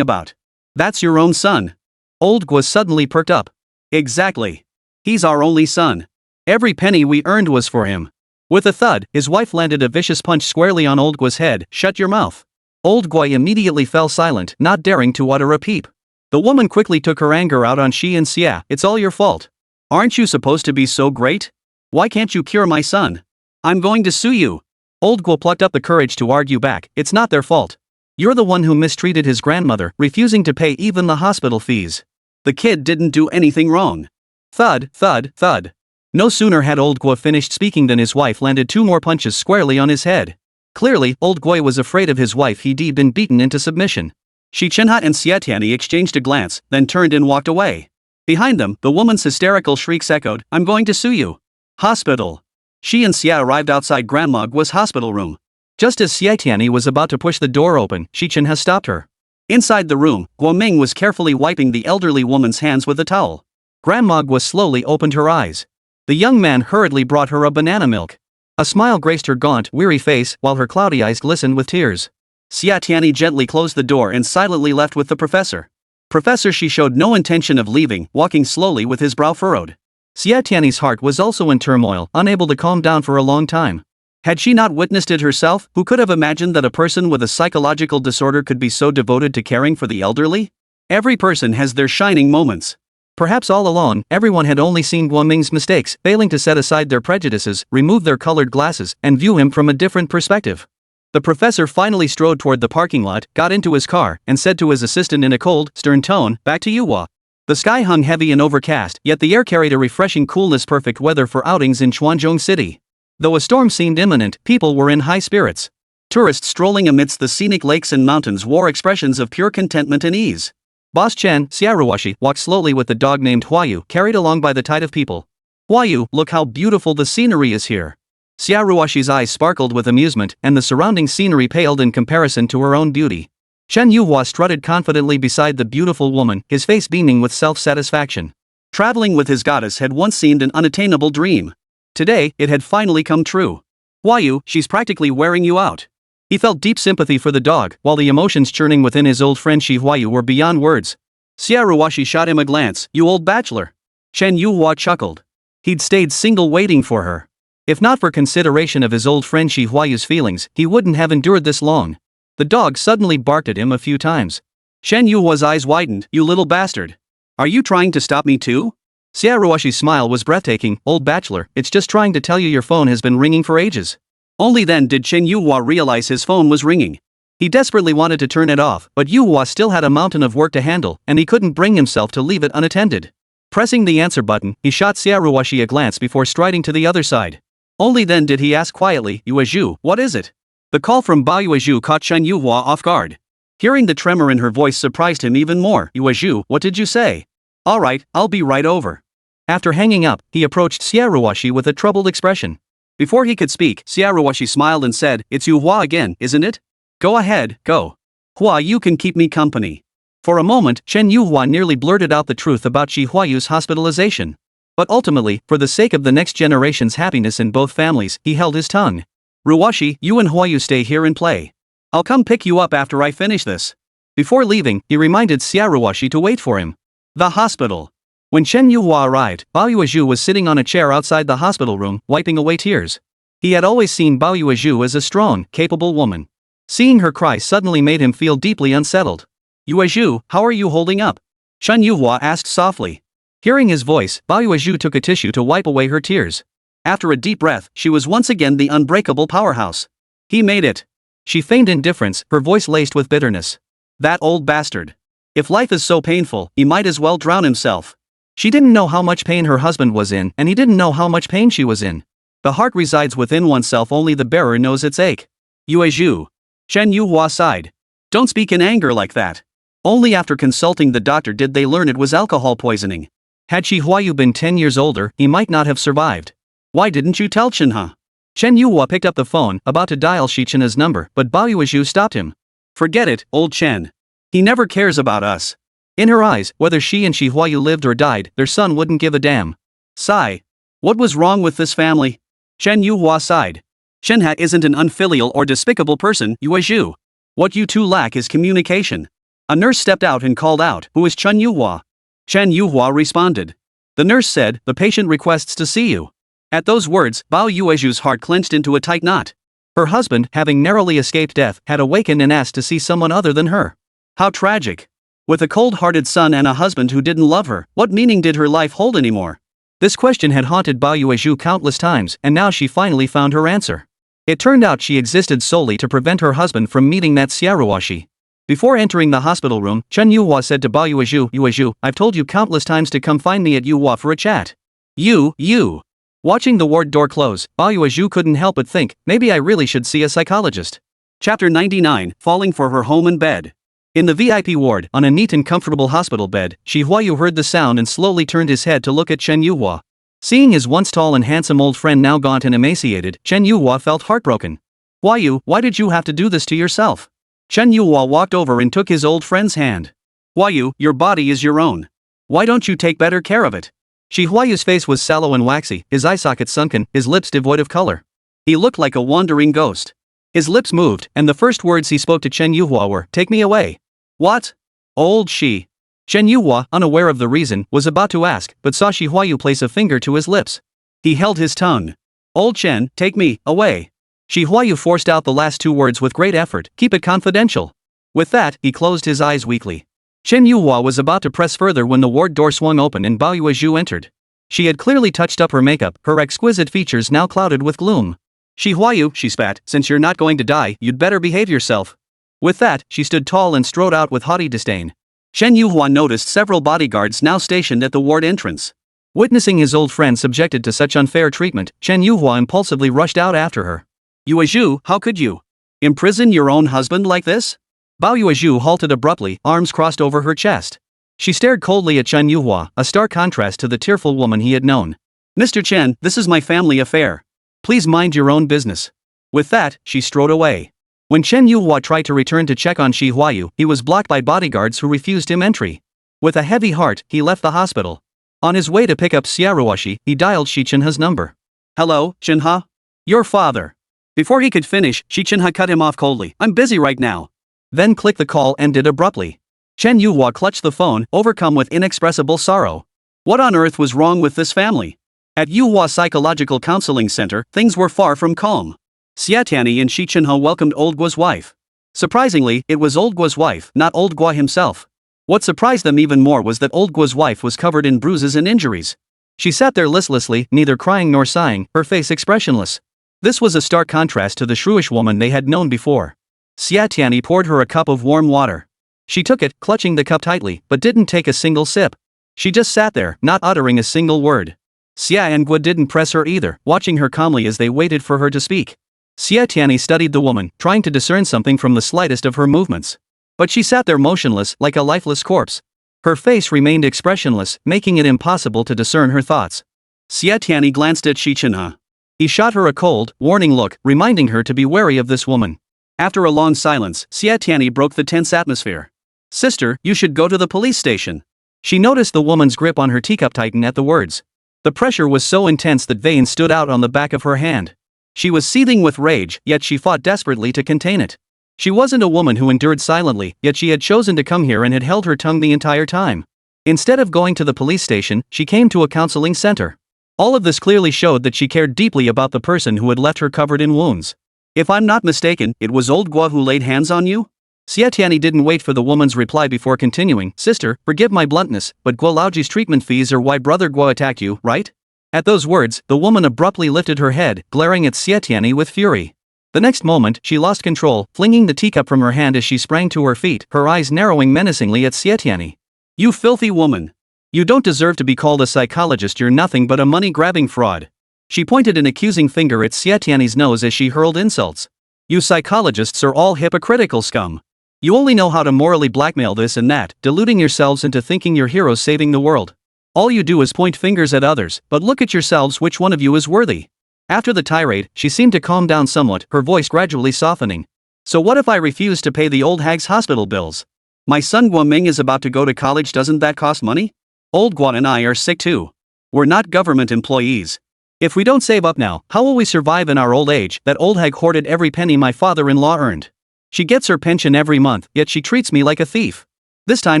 about? That's your own son." Old Guo suddenly perked up. "Exactly. He's our only son. Every penny we earned was for him." With a thud, his wife landed a vicious punch squarely on Old Guo's head. "Shut your mouth." Old Guo immediately fell silent, not daring to utter a peep. The woman quickly took her anger out on Xi and Xie. "It's all your fault. Aren't you supposed to be so great? Why can't you cure my son? I'm going to sue you." Old Guo plucked up the courage to argue back. "It's not their fault. You're the one who mistreated his grandmother, refusing to pay even the hospital fees. The kid didn't do anything wrong." Thud, thud, thud. No sooner had Old Guo finished speaking than his wife landed 2 more punches squarely on his head. Clearly, Old Guo was afraid of his wife. He'd been beaten into submission. Xi Chenhe and Xie Tianyi exchanged a glance, then turned and walked away. Behind them, the woman's hysterical shrieks echoed, "I'm going to sue you." Hospital. Xi and Xie arrived outside Grandma Guo's hospital room. Just as Xie Tianyi was about to push the door open, Xi Chenhe stopped her. Inside the room, Guo Ming was carefully wiping the elderly woman's hands with a towel. Grandma Guo slowly opened her eyes. The young man hurriedly brought her a banana milk. A smile graced her gaunt, weary face, while her cloudy eyes glistened with tears. Xie Tianyi gently closed the door and silently left with the professor. Professor Xi showed no intention of leaving, walking slowly with his brow furrowed. Xie Tianyi's heart was also in turmoil, unable to calm down for a long time. Had she not witnessed it herself? Who could have imagined that a person with a psychological disorder could be so devoted to caring for the elderly? Every person has their shining moments. Perhaps all along, everyone had only seen Guo Ming's mistakes, failing to set aside their prejudices, remove their colored glasses, and view him from a different perspective. The professor finally strode toward the parking lot, got into his car, and said to his assistant in a cold, stern tone, "Back to Yuhua." The sky hung heavy and overcast, yet the air carried a refreshing coolness, perfect weather for outings in Chuanzhong City. Though a storm seemed imminent, people were in high spirits. Tourists strolling amidst the scenic lakes and mountains wore expressions of pure contentment and ease. Boss Chen, Xiaoruoshi, walked slowly with the dog named Huayu, carried along by the tide of people. "Huayu, look how beautiful the scenery is here." Xiaoruoshi's eyes sparkled with amusement, and the surrounding scenery paled in comparison to her own beauty. Chen Yuhua strutted confidently beside the beautiful woman, his face beaming with self-satisfaction. Traveling with his goddess had once seemed an unattainable dream. Today, it had finally come true. "Huayu, she's practically wearing you out." He felt deep sympathy for the dog, while the emotions churning within his old friend Shi Huayu were beyond words. Xiaoruoshi shot him a glance. "You old bachelor." Chen Yuhua chuckled. He'd stayed single waiting for her. If not for consideration of his old friend Shi Huayu's feelings, he wouldn't have endured this long. The dog suddenly barked at him a few times. Chen Yuhua's eyes widened. "You little bastard. Are you trying to stop me too?" Xiaoruoshi's smile was breathtaking. "Old bachelor, it's just trying to tell you your phone has been ringing for ages." Only then did Chen Yuhua realize his phone was ringing. He desperately wanted to turn it off, but Yuhua still had a mountain of work to handle, and he couldn't bring himself to leave it unattended. Pressing the answer button, he shot Xiaoruoshi a glance before striding to the other side. Only then did he ask quietly, "Yuezhu, what is it?" The call from Ba Yuezhu caught Chen Yuhua off guard. Hearing the tremor in her voice surprised him even more. "Yuezhu, what did you say?" "All right, I'll be right over." After hanging up, he approached Xiaoruoshi with a troubled expression. Before he could speak, Xiaoruoshi smiled and said, "It's Yuhua again, isn't it? Go ahead, go. Hua, you can keep me company." For a moment, Chen Yuhua nearly blurted out the truth about Shi Huayu's hospitalization. But ultimately, for the sake of the next generation's happiness in both families, he held his tongue. "Ruoshi, you and Huayu stay here and play. I'll come pick you up after I finish this." Before leaving, he reminded Xiaoruoshi to wait for him. The hospital. When Chen Yuhua arrived, Bao Yuezhu was sitting on a chair outside the hospital room, wiping away tears. He had always seen Bao Yuezhu as a strong, capable woman. Seeing her cry suddenly made him feel deeply unsettled. "Yuezhu, how are you holding up?" Chen Yuhua asked softly. Hearing his voice, Bao Yuezhu took a tissue to wipe away her tears. After a deep breath, she was once again the unbreakable powerhouse. "He made it." She feigned indifference, her voice laced with bitterness. "That old bastard. If life is so painful, he might as well drown himself." She didn't know how much pain her husband was in, and he didn't know how much pain she was in. The heart resides within oneself, only the bearer knows its ache. "Yuezhu." Chen Yuhua sighed. "Don't speak in anger like that. Only after consulting the doctor did they learn it was alcohol poisoning. Had Huayu been 10 years older, he might not have survived. Why didn't you tell Chenhe? Yuhua picked up the phone, about to dial Xi Chenhe's number, but Baoyuezhu stopped him. Forget it, old Chen. He never cares about us. In her eyes, whether she and Huayu lived or died, their son wouldn't give a damn. Sigh. What was wrong with this family? Yuhua sighed. Chenhe isn't an unfilial or despicable person, Yuezhu. What you two lack is communication. A nurse stepped out and called out, "Who is Yuhua?" Yuhua responded. The nurse said, "The patient requests to see you." At those words, Bao Yuezhu's heart clenched into a tight knot. Her husband, having narrowly escaped death, had awakened and asked to see someone other than her. How tragic. With a cold-hearted son and a husband who didn't love her, what meaning did her life hold anymore? This question had haunted Bao Yuezhu countless times, and now she finally found her answer. It turned out she existed solely to prevent her husband from meeting that Xiaoruashi. Before entering the hospital room, Yuhua said to Bao Yuezhu, "I've told you countless times to come find me at Yuhua for a chat." You. Watching the ward door close, Bao Yuezhu couldn't help but think, maybe I really should see a psychologist. Chapter 99, Falling for her home and bed. In the VIP ward, on a neat and comfortable hospital bed, Huayu heard the sound and slowly turned his head to look at Yuhua. Seeing his once tall and handsome old friend now gaunt and emaciated, Yuhua felt heartbroken. "Huayu, why did you have to do this to yourself?" Yuhua walked over and took his old friend's hand. "Huayu, your body is your own. Why don't you take better care of it?" Huayu's face was sallow and waxy, his eye sockets sunken, his lips devoid of color. He looked like a wandering ghost. His lips moved, and the first words he spoke to Yuhua were, "Take me away." "What? Old Shi." Yuhua, unaware of the reason, was about to ask, but saw Huayu place a finger to his lips. He held his tongue. "Old Chen, take me away." Huayu forced out the last two words with great effort, "Keep it confidential." With that, he closed his eyes weakly. Yuhua was about to press further when the ward door swung open and Bao Yuezhu entered. She had clearly touched up her makeup, her exquisite features now clouded with gloom. "Huayu," she spat, "since you're not going to die, you'd better behave yourself." With that, she stood tall and strode out with haughty disdain. Yuhua noticed several bodyguards now stationed at the ward entrance. Witnessing his old friend subjected to such unfair treatment, Yuhua impulsively rushed out after her. "Yuezhu, how could you imprison your own husband like this?" Bao Yuezhu halted abruptly, arms crossed over her chest. She stared coldly at Yuhua, a stark contrast to the tearful woman he had known. "Mr. Chen, this is my family affair. Please mind your own business." With that, she strode away. When Yuhua tried to return to check on Huayu, he was blocked by bodyguards who refused him entry. With a heavy heart, he left the hospital. On his way to pick up Xiaoruashi, he dialed Xi Chenhe's number. "Hello, Chenhe? Your father." Before he could finish, Xi Chenhe cut him off coldly. "I'm busy right now." Then clicked the call ended abruptly. Yuhua clutched the phone, overcome with inexpressible sorrow. What on earth was wrong with this family? At Yuhua Psychological Counseling Center, things were far from calm. Xie Tianyi and Xi Chenhe welcomed Old Guo's wife. Surprisingly, it was Old Guo's wife, not Old Guo himself. What surprised them even more was that Old Guo's wife was covered in bruises and injuries. She sat there listlessly, neither crying nor sighing, her face expressionless. This was a stark contrast to the shrewish woman they had known before. Xie Tianyi poured her a cup of warm water. She took it, clutching the cup tightly, but didn't take a single sip. She just sat there, not uttering a single word. Xie and Guo didn't press her either, watching her calmly as they waited for her to speak. Xie Tianyi studied the woman, trying to discern something from the slightest of her movements. But she sat there motionless, like a lifeless corpse. Her face remained expressionless, making it impossible to discern her thoughts. Xie Tianyi glanced at Xi Chenhe. He shot her a cold, warning look, reminding her to be wary of this woman. After a long silence, Xie Tianyi broke the tense atmosphere. "Sister, you should go to the police station." She noticed the woman's grip on her teacup tighten at the words. The pressure was so intense that veins stood out on the back of her hand. She was seething with rage, yet she fought desperately to contain it. She wasn't a woman who endured silently, yet she had chosen to come here and had held her tongue the entire time. Instead of going to the police station, she came to a counseling center. All of this clearly showed that she cared deeply about the person who had left her covered in wounds. "If I'm not mistaken, it was Old Guo who laid hands on you?" Xie Tianyi didn't wait for the woman's reply before continuing. "Sister, forgive my bluntness, but Guo Laoji's treatment fees are why Brother Guo attacked you, right?" At those words, the woman abruptly lifted her head, glaring at Xie Tianyi with fury. The next moment, she lost control, flinging the teacup from her hand as she sprang to her feet, her eyes narrowing menacingly at Xie Tianyi. "You filthy woman! You don't deserve to be called a psychologist, you're nothing but a money-grabbing fraud." She pointed an accusing finger at Xie Tianyi's nose as she hurled insults. "You psychologists are all hypocritical scum. You only know how to morally blackmail this and that, deluding yourselves into thinking you're heroes saving the world. All you do is point fingers at others, but look at yourselves, which one of you is worthy? After the tirade, she seemed to calm down somewhat, her voice gradually softening. So what if I refuse to pay the old hag's hospital bills? My son Guoming is about to go to college, doesn't that cost money? Old Guan and I are sick too. We're not government employees. If we don't save up now, how will we survive in our old age? That old hag hoarded every penny my father-in-law earned. She gets her pension every month, yet she treats me like a thief. This time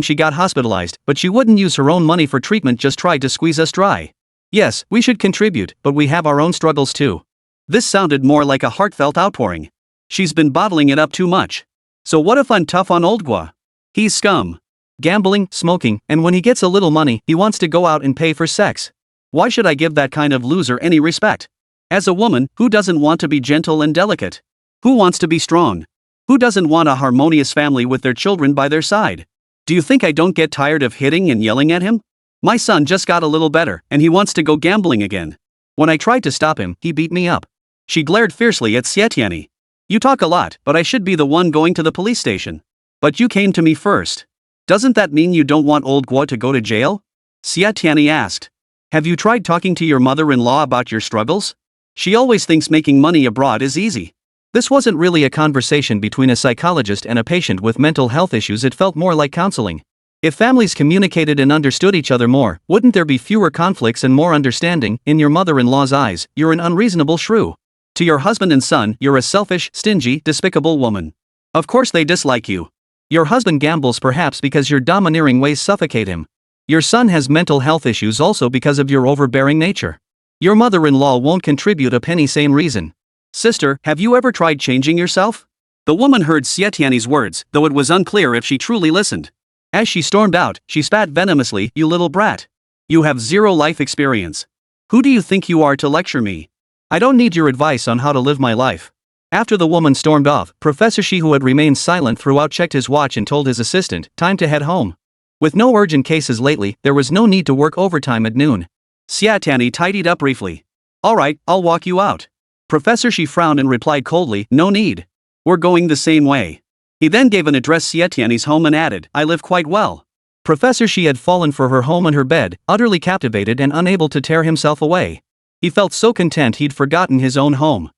she got hospitalized, but she wouldn't use her own money for treatment, just tried to squeeze us dry. Yes, we should contribute, but we have our own struggles too. This sounded more like a heartfelt outpouring. She's been bottling it up too much. So what if I'm tough on old Gua? He's scum. Gambling, smoking, and when he gets a little money, he wants to go out and pay for sex. Why should I give that kind of loser any respect? As a woman, who doesn't want to be gentle and delicate? Who wants to be strong? Who doesn't want a harmonious family with their children by their side? Do you think I don't get tired of hitting and yelling at him? My son just got a little better, and he wants to go gambling again. When I tried to stop him, he beat me up. She glared fiercely at Xie Tianyi. You talk a lot, but I should be the one going to the police station. But you came to me first. Doesn't that mean you don't want old Guo to go to jail? Xie Tianyi asked. Have you tried talking to your mother-in-law about your struggles? She always thinks making money abroad is easy. This wasn't really a conversation between a psychologist and a patient with mental health issues, it felt more like counseling. If families communicated and understood each other more, wouldn't there be fewer conflicts and more understanding? In your mother-in-law's eyes, you're an unreasonable shrew. To your husband and son, you're a selfish, stingy, despicable woman. Of course they dislike you. Your husband gambles perhaps because your domineering ways suffocate him. Your son has mental health issues also because of your overbearing nature. Your mother-in-law won't contribute a penny, same reason. Sister, have you ever tried changing yourself? The woman heard Xie Tianyi's words, though it was unclear if she truly listened. As she stormed out, she spat venomously, you little brat. You have zero life experience. Who do you think you are to lecture me? I don't need your advice on how to live my life. After the woman stormed off, Professor Xi, who had remained silent throughout, checked his watch and told his assistant, time to head home. With no urgent cases lately, there was no need to work overtime at noon. Xie Tianyi tidied up briefly. Alright, I'll walk you out. Professor Xi frowned and replied coldly, no need. We're going the same way. He then gave an address Xie Tianyi's home and added, I live quite well. Professor Xi had fallen for her home and her bed, utterly captivated and unable to tear himself away. He felt so content he'd forgotten his own home.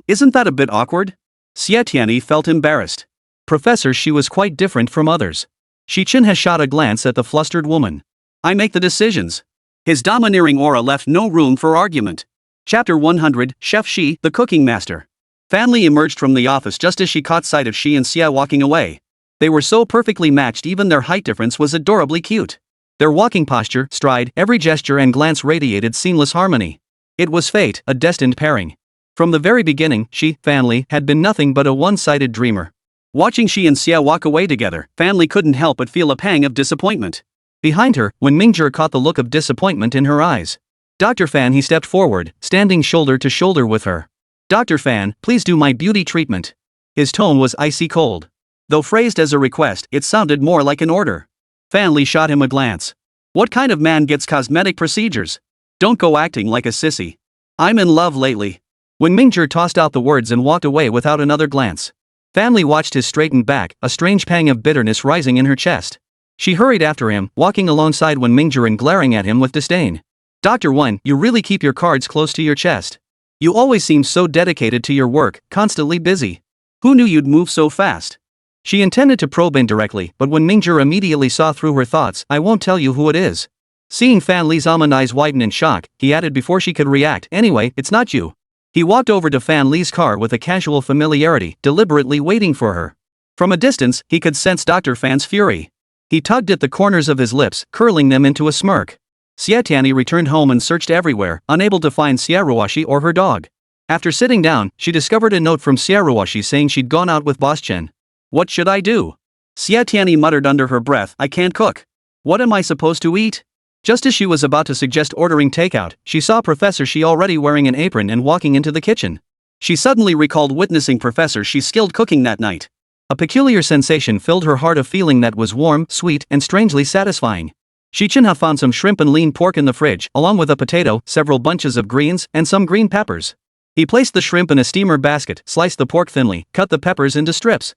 Isn't that a bit awkward? Xie Tianyi felt embarrassed. Professor Xi was quite different from others. Xi Chenhe shot a glance at the flustered woman. I make the decisions. His domineering aura left no room for argument. Chapter 100, Chef Xi, the cooking master. Fan Li emerged from the office just as she caught sight of Xi and Xie walking away. They were so perfectly matched, even their height difference was adorably cute. Their walking posture, stride, every gesture and glance radiated seamless harmony. It was fate, a destined pairing. From the very beginning, Xi, Fan Li, had been nothing but a one-sided dreamer. Watching Xi and Xie walk away together, Fan Li couldn't help but feel a pang of disappointment. Behind her, Wen Mingzhong caught the look of disappointment in her eyes. Dr. Fan, he stepped forward, standing shoulder to shoulder with her. Dr. Fan, please do my beauty treatment. His tone was icy cold. Though phrased as a request, it sounded more like an order. Fan Li shot him a glance. What kind of man gets cosmetic procedures? Don't go acting like a sissy. I'm in love lately. When Mingzhong tossed out the words and walked away without another glance. Fan Li watched his straightened back, a strange pang of bitterness rising in her chest. She hurried after him, walking alongside Wen Mingzhong and glaring at him with disdain. Dr. Wen, you really keep your cards close to your chest. You always seem so dedicated to your work, constantly busy. Who knew you'd move so fast? She intended to probe indirectly, but when Mingzhong immediately saw through her thoughts, I won't tell you who it is. Seeing Fan Li's almond eyes widen in shock, he added before she could react, anyway, it's not you. He walked over to Fan Li's car with a casual familiarity, deliberately waiting for her. From a distance, he could sense Dr. Fan's fury. He tugged at the corners of his lips, curling them into a smirk. Xie Tianyi returned home and searched everywhere, unable to find Xie Ruoxi or her dog. After sitting down, she discovered a note from Xie Ruoxi saying she'd gone out with Boss Chen. What should I do? Xie Tianyi muttered under her breath, I can't cook. What am I supposed to eat? Just as she was about to suggest ordering takeout, she saw Professor Xi already wearing an apron and walking into the kitchen. She suddenly recalled witnessing Professor Xi's skilled cooking that night. A peculiar sensation filled her heart, a feeling that was warm, sweet, and strangely satisfying. Xi Chenhe found some shrimp and lean pork in the fridge, along with a potato, several bunches of greens, and some green peppers. He placed the shrimp in a steamer basket, sliced the pork thinly, cut the peppers into strips.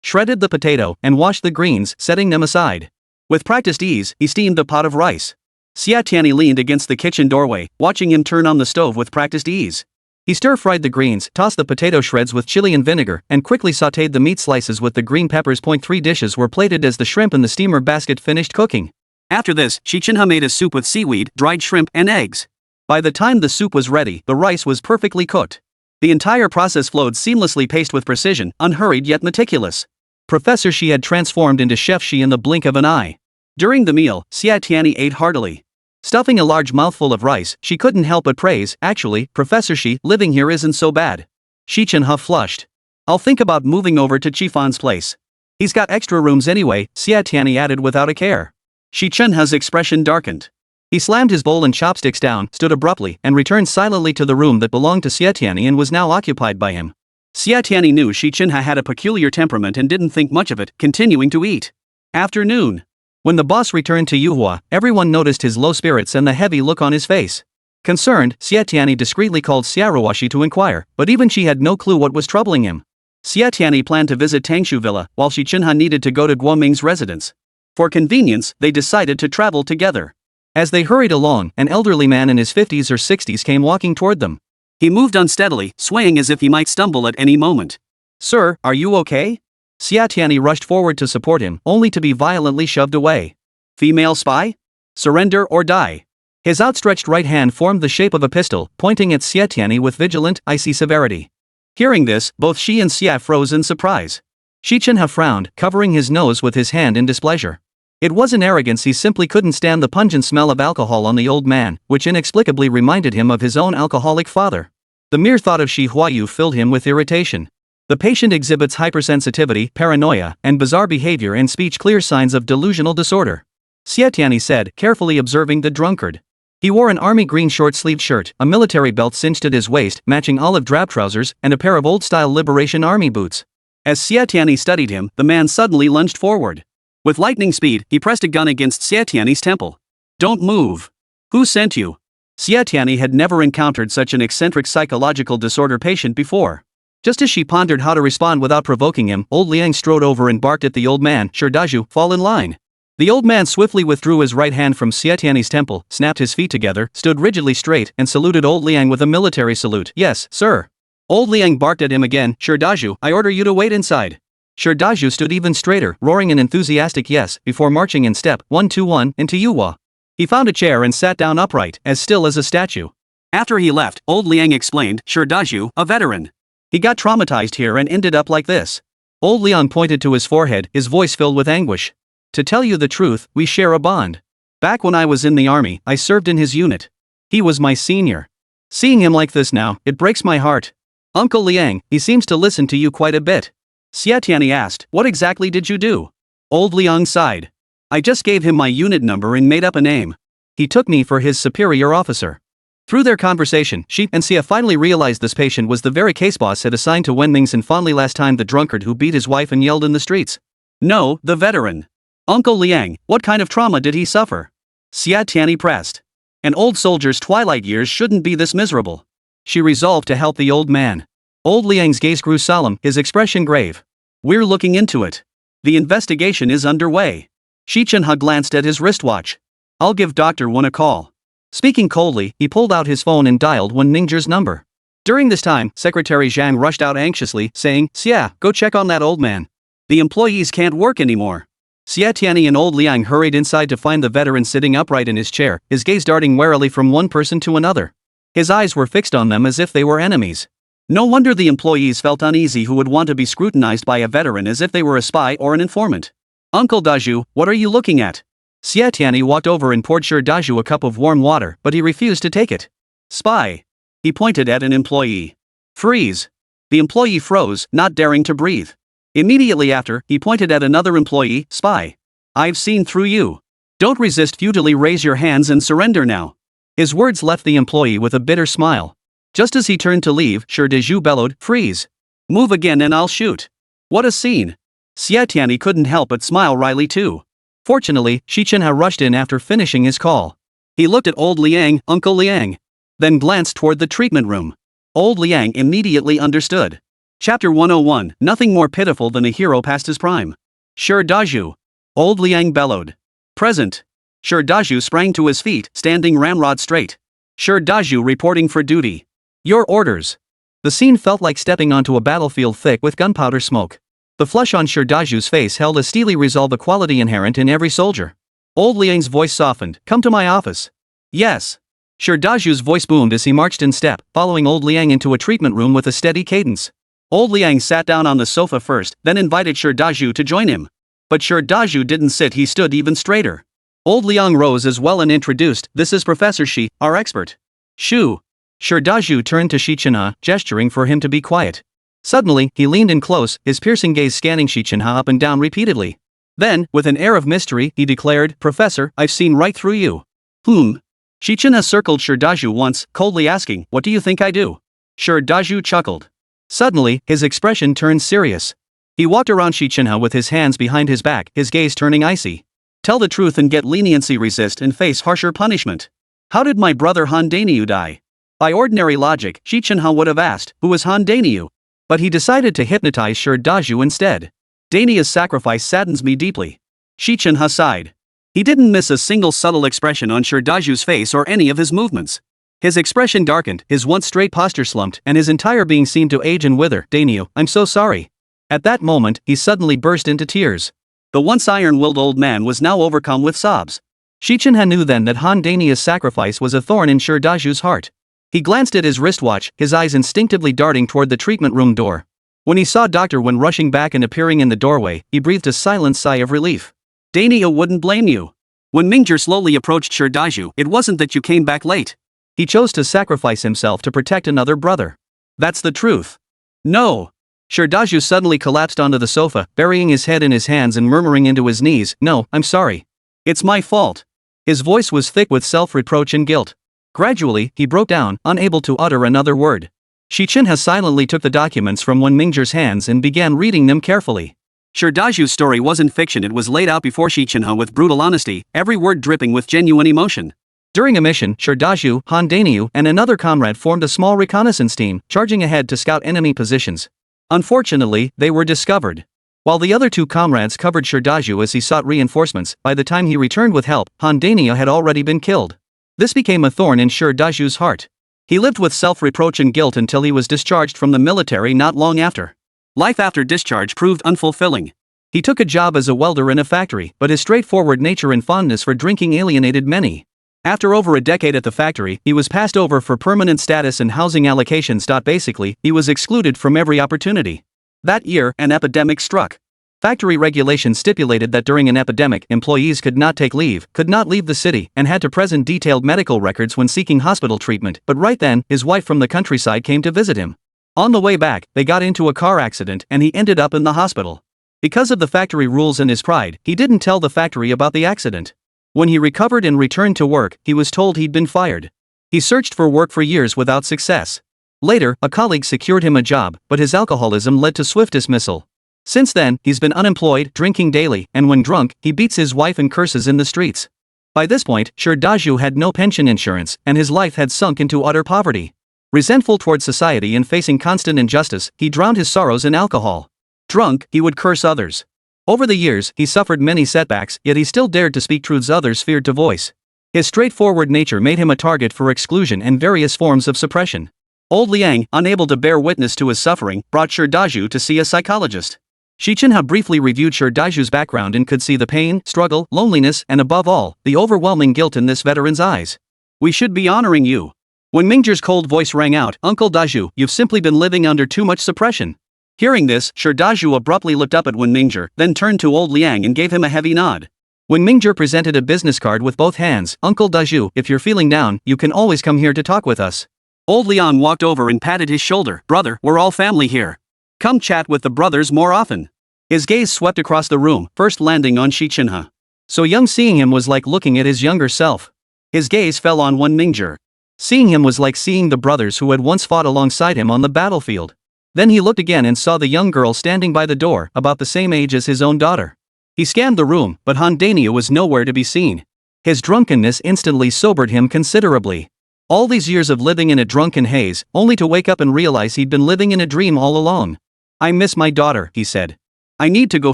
shredded the potato, and washed the greens, setting them aside. With practiced ease, he steamed the pot of rice. Xie Tianyi leaned against the kitchen doorway, watching him turn on the stove with practiced ease. He stir-fried the greens, tossed the potato shreds with chili and vinegar, and quickly sautéed the meat slices with the green peppers. 3 dishes were plated as the shrimp in the steamer basket finished cooking. After this, Xi Chenhe made a soup with seaweed, dried shrimp, and eggs. By the time the soup was ready, the rice was perfectly cooked. The entire process flowed seamlessly, paced with precision, unhurried yet meticulous. Professor Xi had transformed into Chef Xi in the blink of an eye. During the meal, Xie Tianyi ate heartily. Stuffing a large mouthful of rice, she couldn't help but praise, "Actually, Professor Xi, living here isn't so bad." Xi Chenhe flushed. "I'll think about moving over to Chifan's place. He's got extra rooms anyway," Xie Tianyi added without a care. Xi Chenhe's expression darkened. He slammed his bowl and chopsticks down, stood abruptly, and returned silently to the room that belonged to Xie Tianyi and was now occupied by him. Xie Tianyi knew Xi Chenhe had a peculiar temperament and didn't think much of it, continuing to eat. Afternoon. When the boss returned to Yuhua, everyone noticed his low spirits and the heavy look on his face. Concerned, Xie Tianyi discreetly called Xiaoruoshi to inquire, but even she had no clue what was troubling him. Xie Tianyi planned to visit Tangshu Villa, while Xi Chenhe needed to go to Guoming's residence. For convenience, they decided to travel together. As they hurried along, an elderly man in his 50s or 60s came walking toward them. He moved unsteadily, swaying as if he might stumble at any moment. "Sir, are you okay?" Xie Tianyi rushed forward to support him, only to be violently shoved away. "Female spy? Surrender or die." His outstretched right hand formed the shape of a pistol, pointing at Xie Tianyi with vigilant, icy severity. Hearing this, both Xi and Xie froze in surprise. Xi Chenhe frowned, covering his nose with his hand in displeasure. It wasn't arrogance, he simply couldn't stand the pungent smell of alcohol on the old man, which inexplicably reminded him of his own alcoholic father. The mere thought of Shi Huayu filled him with irritation. The patient exhibits hypersensitivity, paranoia, and bizarre behavior and speech, clear signs of delusional disorder. Xie Tianyi said, carefully observing the drunkard. He wore an army green short-sleeved shirt, a military belt cinched at his waist, matching olive drab trousers, and a pair of old-style Liberation Army boots. As Xie Tianyi studied him, the man suddenly lunged forward. With lightning speed, he pressed a gun against Xie Tianyi's temple. "Don't move. Who sent you?" Xie Tianyi had never encountered such an eccentric psychological disorder patient before. Just as she pondered how to respond without provoking him, old Liang strode over and barked at the old man, "Sherdaju, fall in line." The old man swiftly withdrew his right hand from Xie Tianyi's temple, snapped his feet together, stood rigidly straight, and saluted old Liang with a military salute. "Yes, sir." Old Liang barked at him again, "Sherdaju, I order you to wait inside." Sherdaju stood even straighter, roaring an enthusiastic yes, before marching in step 1-2-1 into Yuhua. He found a chair and sat down upright, as still as a statue. After he left, old Liang explained, "Sherdaju, a veteran. He got traumatized here and ended up like this." Old Liang pointed to his forehead, his voice filled with anguish. "To tell you the truth, we share a bond. Back when I was in the army, I served in his unit. He was my senior. Seeing him like this now, it breaks my heart. Uncle Liang, he seems to listen to you quite a bit." Xie Tianyi asked, "What exactly did you do?" Old Liang sighed. "I just gave him my unit number and made up a name. He took me for his superior officer." Through their conversation, Xi and Xie finally realized this patient was the very case boss had assigned to Wenming's fondly last time, the drunkard who beat his wife and yelled in the streets. "No, the veteran. Uncle Liang, what kind of trauma did he suffer?" Xie Tianyi pressed. "An old soldier's twilight years shouldn't be this miserable." She resolved to help the old man. Old Liang's gaze grew solemn, his expression grave. "We're looking into it. The investigation is underway." Xi Chenhe glanced at his wristwatch. "I'll give Dr. Wen a call." Speaking coldly, he pulled out his phone and dialed Wen Ningzhong's number. During this time, Secretary Zhang rushed out anxiously, saying, "Xie, go check on that old man. The employees can't work anymore." Xie Tianyi and old Liang hurried inside to find the veteran sitting upright in his chair, his gaze darting warily from one person to another. His eyes were fixed on them as if they were enemies. No wonder the employees felt uneasy, who would want to be scrutinized by a veteran as if they were a spy or an informant. "Uncle Daju, what are you looking at?" Xie Tianyi walked over and poured Daju a cup of warm water, but he refused to take it. "Spy." He pointed at an employee. "Freeze." The employee froze, not daring to breathe. Immediately after, he pointed at another employee. "Spy. I've seen through you. Don't resist futilely, raise your hands and surrender now." His words left the employee with a bitter smile. Just as he turned to leave, Daju bellowed, "Freeze. Move again and I'll shoot." What a scene. Xie Tianyi couldn't help but smile wryly too. Fortunately, Xi Chenhe rushed in after finishing his call. He looked at old Liang, Uncle Liang, then glanced toward the treatment room. Old Liang immediately understood. Chapter 101, Nothing more pitiful than a hero past his prime. Sure Daju. Old Liang bellowed. Present. Sure Daju sprang to his feet, standing ramrod straight. Sure Daju reporting for duty. Your orders. The scene felt like stepping onto a battlefield thick with gunpowder smoke. The flush on Sure Daju's face held a steely resolve, a quality inherent in every soldier. Old Liang's voice softened. Come to my office. Yes. Sure Daju's voice boomed as he marched in step, following Old Liang into a treatment room with a steady cadence. Old Liang sat down on the sofa first, then invited Sure Daju to join him. But Sure Daju didn't sit, he stood even straighter. Old Liang rose as well and introduced, this is Professor Xi, our expert. Shoo. Sure Daju turned to Xi Chenhe, gesturing for him to be quiet. Suddenly, he leaned in close, his piercing gaze scanning Xi Chenhe up and down repeatedly. Then, with an air of mystery, he declared, Professor, I've seen right through you. Xi Chenhe circled Sure Daju once, coldly asking, what do you think I do? Sure Daju chuckled. Suddenly, his expression turned serious. He walked around Xi Chenhe with his hands behind his back, his gaze turning icy. Tell the truth and get leniency, resist and face harsher punishment. How did my brother Han Danyu die? By ordinary logic, Xi Chenhe would have asked, who was Han Danyu? But he decided to hypnotize Sure Daju instead. Danyu's sacrifice saddens me deeply. Xi Chenhe sighed. He didn't miss a single subtle expression on Sure Daju's face or any of his movements. His expression darkened, his once straight posture slumped, and his entire being seemed to age and wither. Danyu, I'm so sorry. At that moment, he suddenly burst into tears. The once iron-willed old man was now overcome with sobs. Xi Chenhe knew then that Han Danyu's sacrifice was a thorn in Sure Daju's heart. He glanced at his wristwatch, his eyes instinctively darting toward the treatment room door. When he saw Dr. Wen rushing back and appearing in the doorway, he breathed a silent sigh of relief. Danyu wouldn't blame you. When Mingzhong slowly approached Sure Daju, it wasn't that you came back late. He chose to sacrifice himself to protect another brother. That's the truth. No. Sure Daju suddenly collapsed onto the sofa, burying his head in his hands and murmuring into his knees, no, I'm sorry. It's my fault. His voice was thick with self-reproach and guilt. Gradually, he broke down, unable to utter another word. Xi Chenhe silently took the documents from Wen Mingzhong's hands and began reading them carefully. Sure Daju's story wasn't fiction, it was laid out before Xi Chenhe with brutal honesty, every word dripping with genuine emotion. During a mission, Sure Daju, Han Danyu, and another comrade formed a small reconnaissance team, charging ahead to scout enemy positions. Unfortunately, they were discovered. While the other two comrades covered Sure Daju as he sought reinforcements, by the time he returned with help, Han Danyu had already been killed. This became a thorn in Sure Daju's heart. He lived with self-reproach and guilt until he was discharged from the military not long after. Life after discharge proved unfulfilling. He took a job as a welder in a factory, but his straightforward nature and fondness for drinking alienated many. After over a decade at the factory, he was passed over for permanent status and housing allocations. Basically, he was excluded from every opportunity. That year, an epidemic struck. Factory regulations stipulated that during an epidemic, employees could not take leave, could not leave the city, and had to present detailed medical records when seeking hospital treatment. But right then, his wife from the countryside came to visit him. On the way back, they got into a car accident and he ended up in the hospital. Because of the factory rules and his pride, he didn't tell the factory about the accident. When he recovered and returned to work, he was told he'd been fired. He searched for work for years without success. Later, a colleague secured him a job, but his alcoholism led to swift dismissal. Since then, he's been unemployed, drinking daily, and when drunk, he beats his wife and curses in the streets. By this point, Sure Daju had no pension insurance, and his life had sunk into utter poverty. Resentful toward society and facing constant injustice, he drowned his sorrows in alcohol. Drunk, he would curse others. Over the years, he suffered many setbacks, yet he still dared to speak truths others feared to voice. His straightforward nature made him a target for exclusion and various forms of suppression. Old Liang, unable to bear witness to his suffering, brought Sure Daju to see a psychologist. Xi Chenhe briefly reviewed Sure Daju's background and could see the pain, struggle, loneliness, and above all, the overwhelming guilt in this veteran's eyes. We should be honoring you. When Mingzhong's cold voice rang out, Uncle Daju, you've simply been living under too much suppression. Hearing this, Sure Daju abruptly looked up at Wen Mingzhong, then turned to Old Liang and gave him a heavy nod. Wen Mingzhong presented a business card with both hands. Uncle Daju, if you're feeling down, you can always come here to talk with us. Old Liang walked over and patted his shoulder. Brother, we're all family here. Come chat with the brothers more often. His gaze swept across the room, first landing on Xi Chenhe. So young, seeing him was like looking at his younger self. His gaze fell on Wen Mingzhong. Seeing him was like seeing the brothers who had once fought alongside him on the battlefield. Then he looked again and saw the young girl standing by the door, about the same age as his own daughter. He scanned the room, but Han Danyu was nowhere to be seen. His drunkenness instantly sobered him considerably. All these years of living in a drunken haze, only to wake up and realize he'd been living in a dream all along. I miss my daughter, he said. I need to go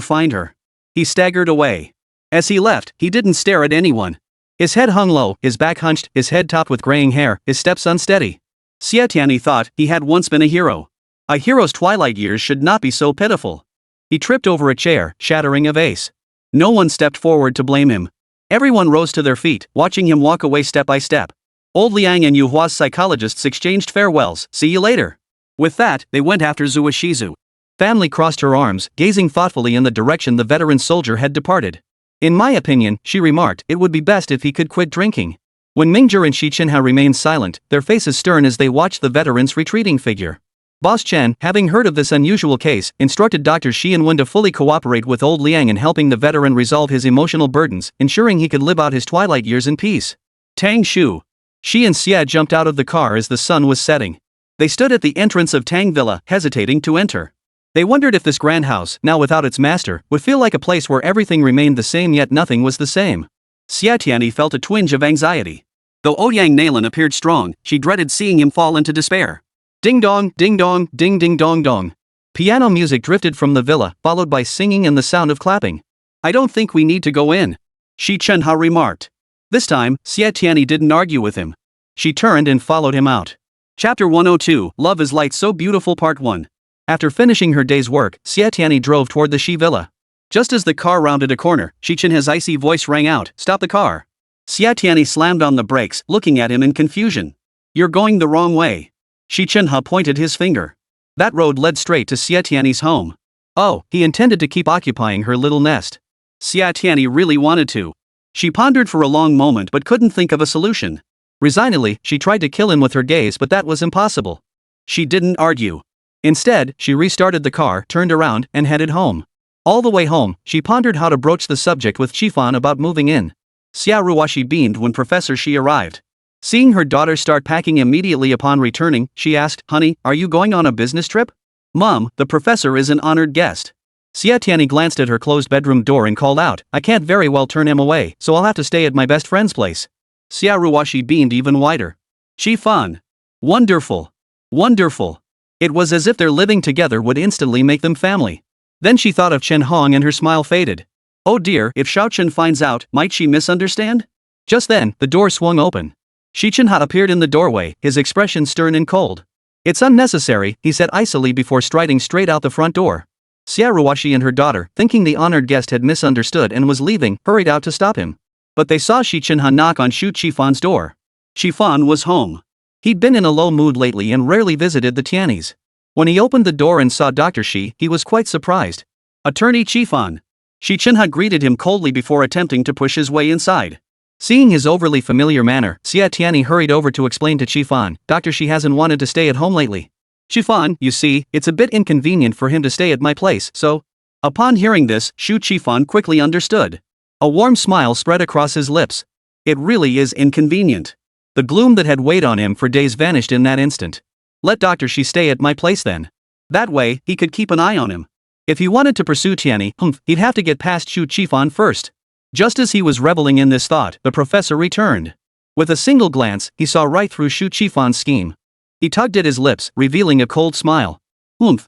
find her. He staggered away. As he left, he didn't stare at anyone. His head hung low, his back hunched, his head topped with graying hair, his steps unsteady. Xie Tianyi thought he had once been a hero. A hero's twilight years should not be so pitiful. He tripped over a chair, shattering a vase. No one stepped forward to blame him. Everyone rose to their feet, watching him walk away step by step. Old Liang and Yuhua's psychologists exchanged farewells. See you later. With that, they went after Zhua Shizu. Family crossed her arms, gazing thoughtfully in the direction the veteran soldier had departed. In my opinion, she remarked, it would be best if he could quit drinking. When Mingzhong and Xi Chenhe remained silent, their faces stern as they watched the veteran's retreating figure. Boss Chen, having heard of this unusual case, instructed Dr. Xi and Wen to fully cooperate with old Liang in helping the veteran resolve his emotional burdens, ensuring he could live out his twilight years in peace. Tang Shu. Xi and Xie jumped out of the car as the sun was setting. They stood at the entrance of Tang Villa, hesitating to enter. They wondered if this grand house, now without its master, would feel like a place where everything remained the same yet nothing was the same. Xie Tianyi felt a twinge of anxiety. Though Ouyang Nalan appeared strong, she dreaded seeing him fall into despair. Ding dong, ding dong dong. Piano music drifted from the villa, followed by singing and the sound of clapping. I don't think we need to go in, Xi Chenhe remarked. This time, Xie Tianyi didn't argue with him. She turned and followed him out. Chapter 102, Love is Light So Beautiful Part 1. After finishing her day's work, Xie Tianyi drove toward the Xi Villa. Just as the car rounded a corner, Xi Chenhe's icy voice rang out, "Stop the car." Xie Tianyi slammed on the brakes, looking at him in confusion. "You're going the wrong way." Xi Chenhe pointed his finger. That road led straight to Xie Tianyi's home. Oh, he intended to keep occupying her little nest. Xie Tianyi really wanted to. She pondered for a long moment but couldn't think of a solution. Resignedly, she tried to kill him with her gaze, but that was impossible. She didn't argue. Instead, she restarted the car, turned around, and headed home. All the way home, she pondered how to broach the subject with Qifan about moving in. Xia Ruoxi beamed when Professor Xi arrived. Seeing her daughter start packing immediately upon returning, she asked, "Honey, are you going on a business trip?" "Mom, the professor is an honored guest." Xie Tianyi glanced at her closed bedroom door and called out, "I can't very well turn him away, so I'll have to stay at my best friend's place." Xia Ruoxi beamed even wider. "Qifan. Wonderful. Wonderful." It was as if their living together would instantly make them family. Then she thought of Chen Hong and her smile faded. Oh dear, if Xiaochen finds out, might she misunderstand? Just then, the door swung open. Xi Chenhe appeared in the doorway, his expression stern and cold. "It's unnecessary," he said icily before striding straight out the front door. Xia Ruoxi and her daughter, thinking the honored guest had misunderstood and was leaving, hurried out to stop him. But they saw Xi Chenhe knock on Shu Qifan's door. Qifan was home. He'd been in a low mood lately and rarely visited the Tianyis. When he opened the door and saw Dr. Xi, he was quite surprised. "Attorney Qifan." Xi Chenhe greeted him coldly before attempting to push his way inside. Seeing his overly familiar manner, Xie Tianyi hurried over to explain to Qifan, "Dr. Xi hasn't wanted to stay at home lately. Qifan, you see, it's a bit inconvenient for him to stay at my place, so..." Upon hearing this, Shu Qifan quickly understood. A warm smile spread across his lips. It really is inconvenient. The gloom that had weighed on him for days vanished in that instant. Let Dr. Xi stay at my place then. That way, he could keep an eye on him. If he wanted to pursue Tianyi, he'd have to get past Shu Qifan first. Just as he was reveling in this thought, the professor returned. With a single glance, he saw right through Shu Qifan's scheme. He tugged at his lips, revealing a cold smile.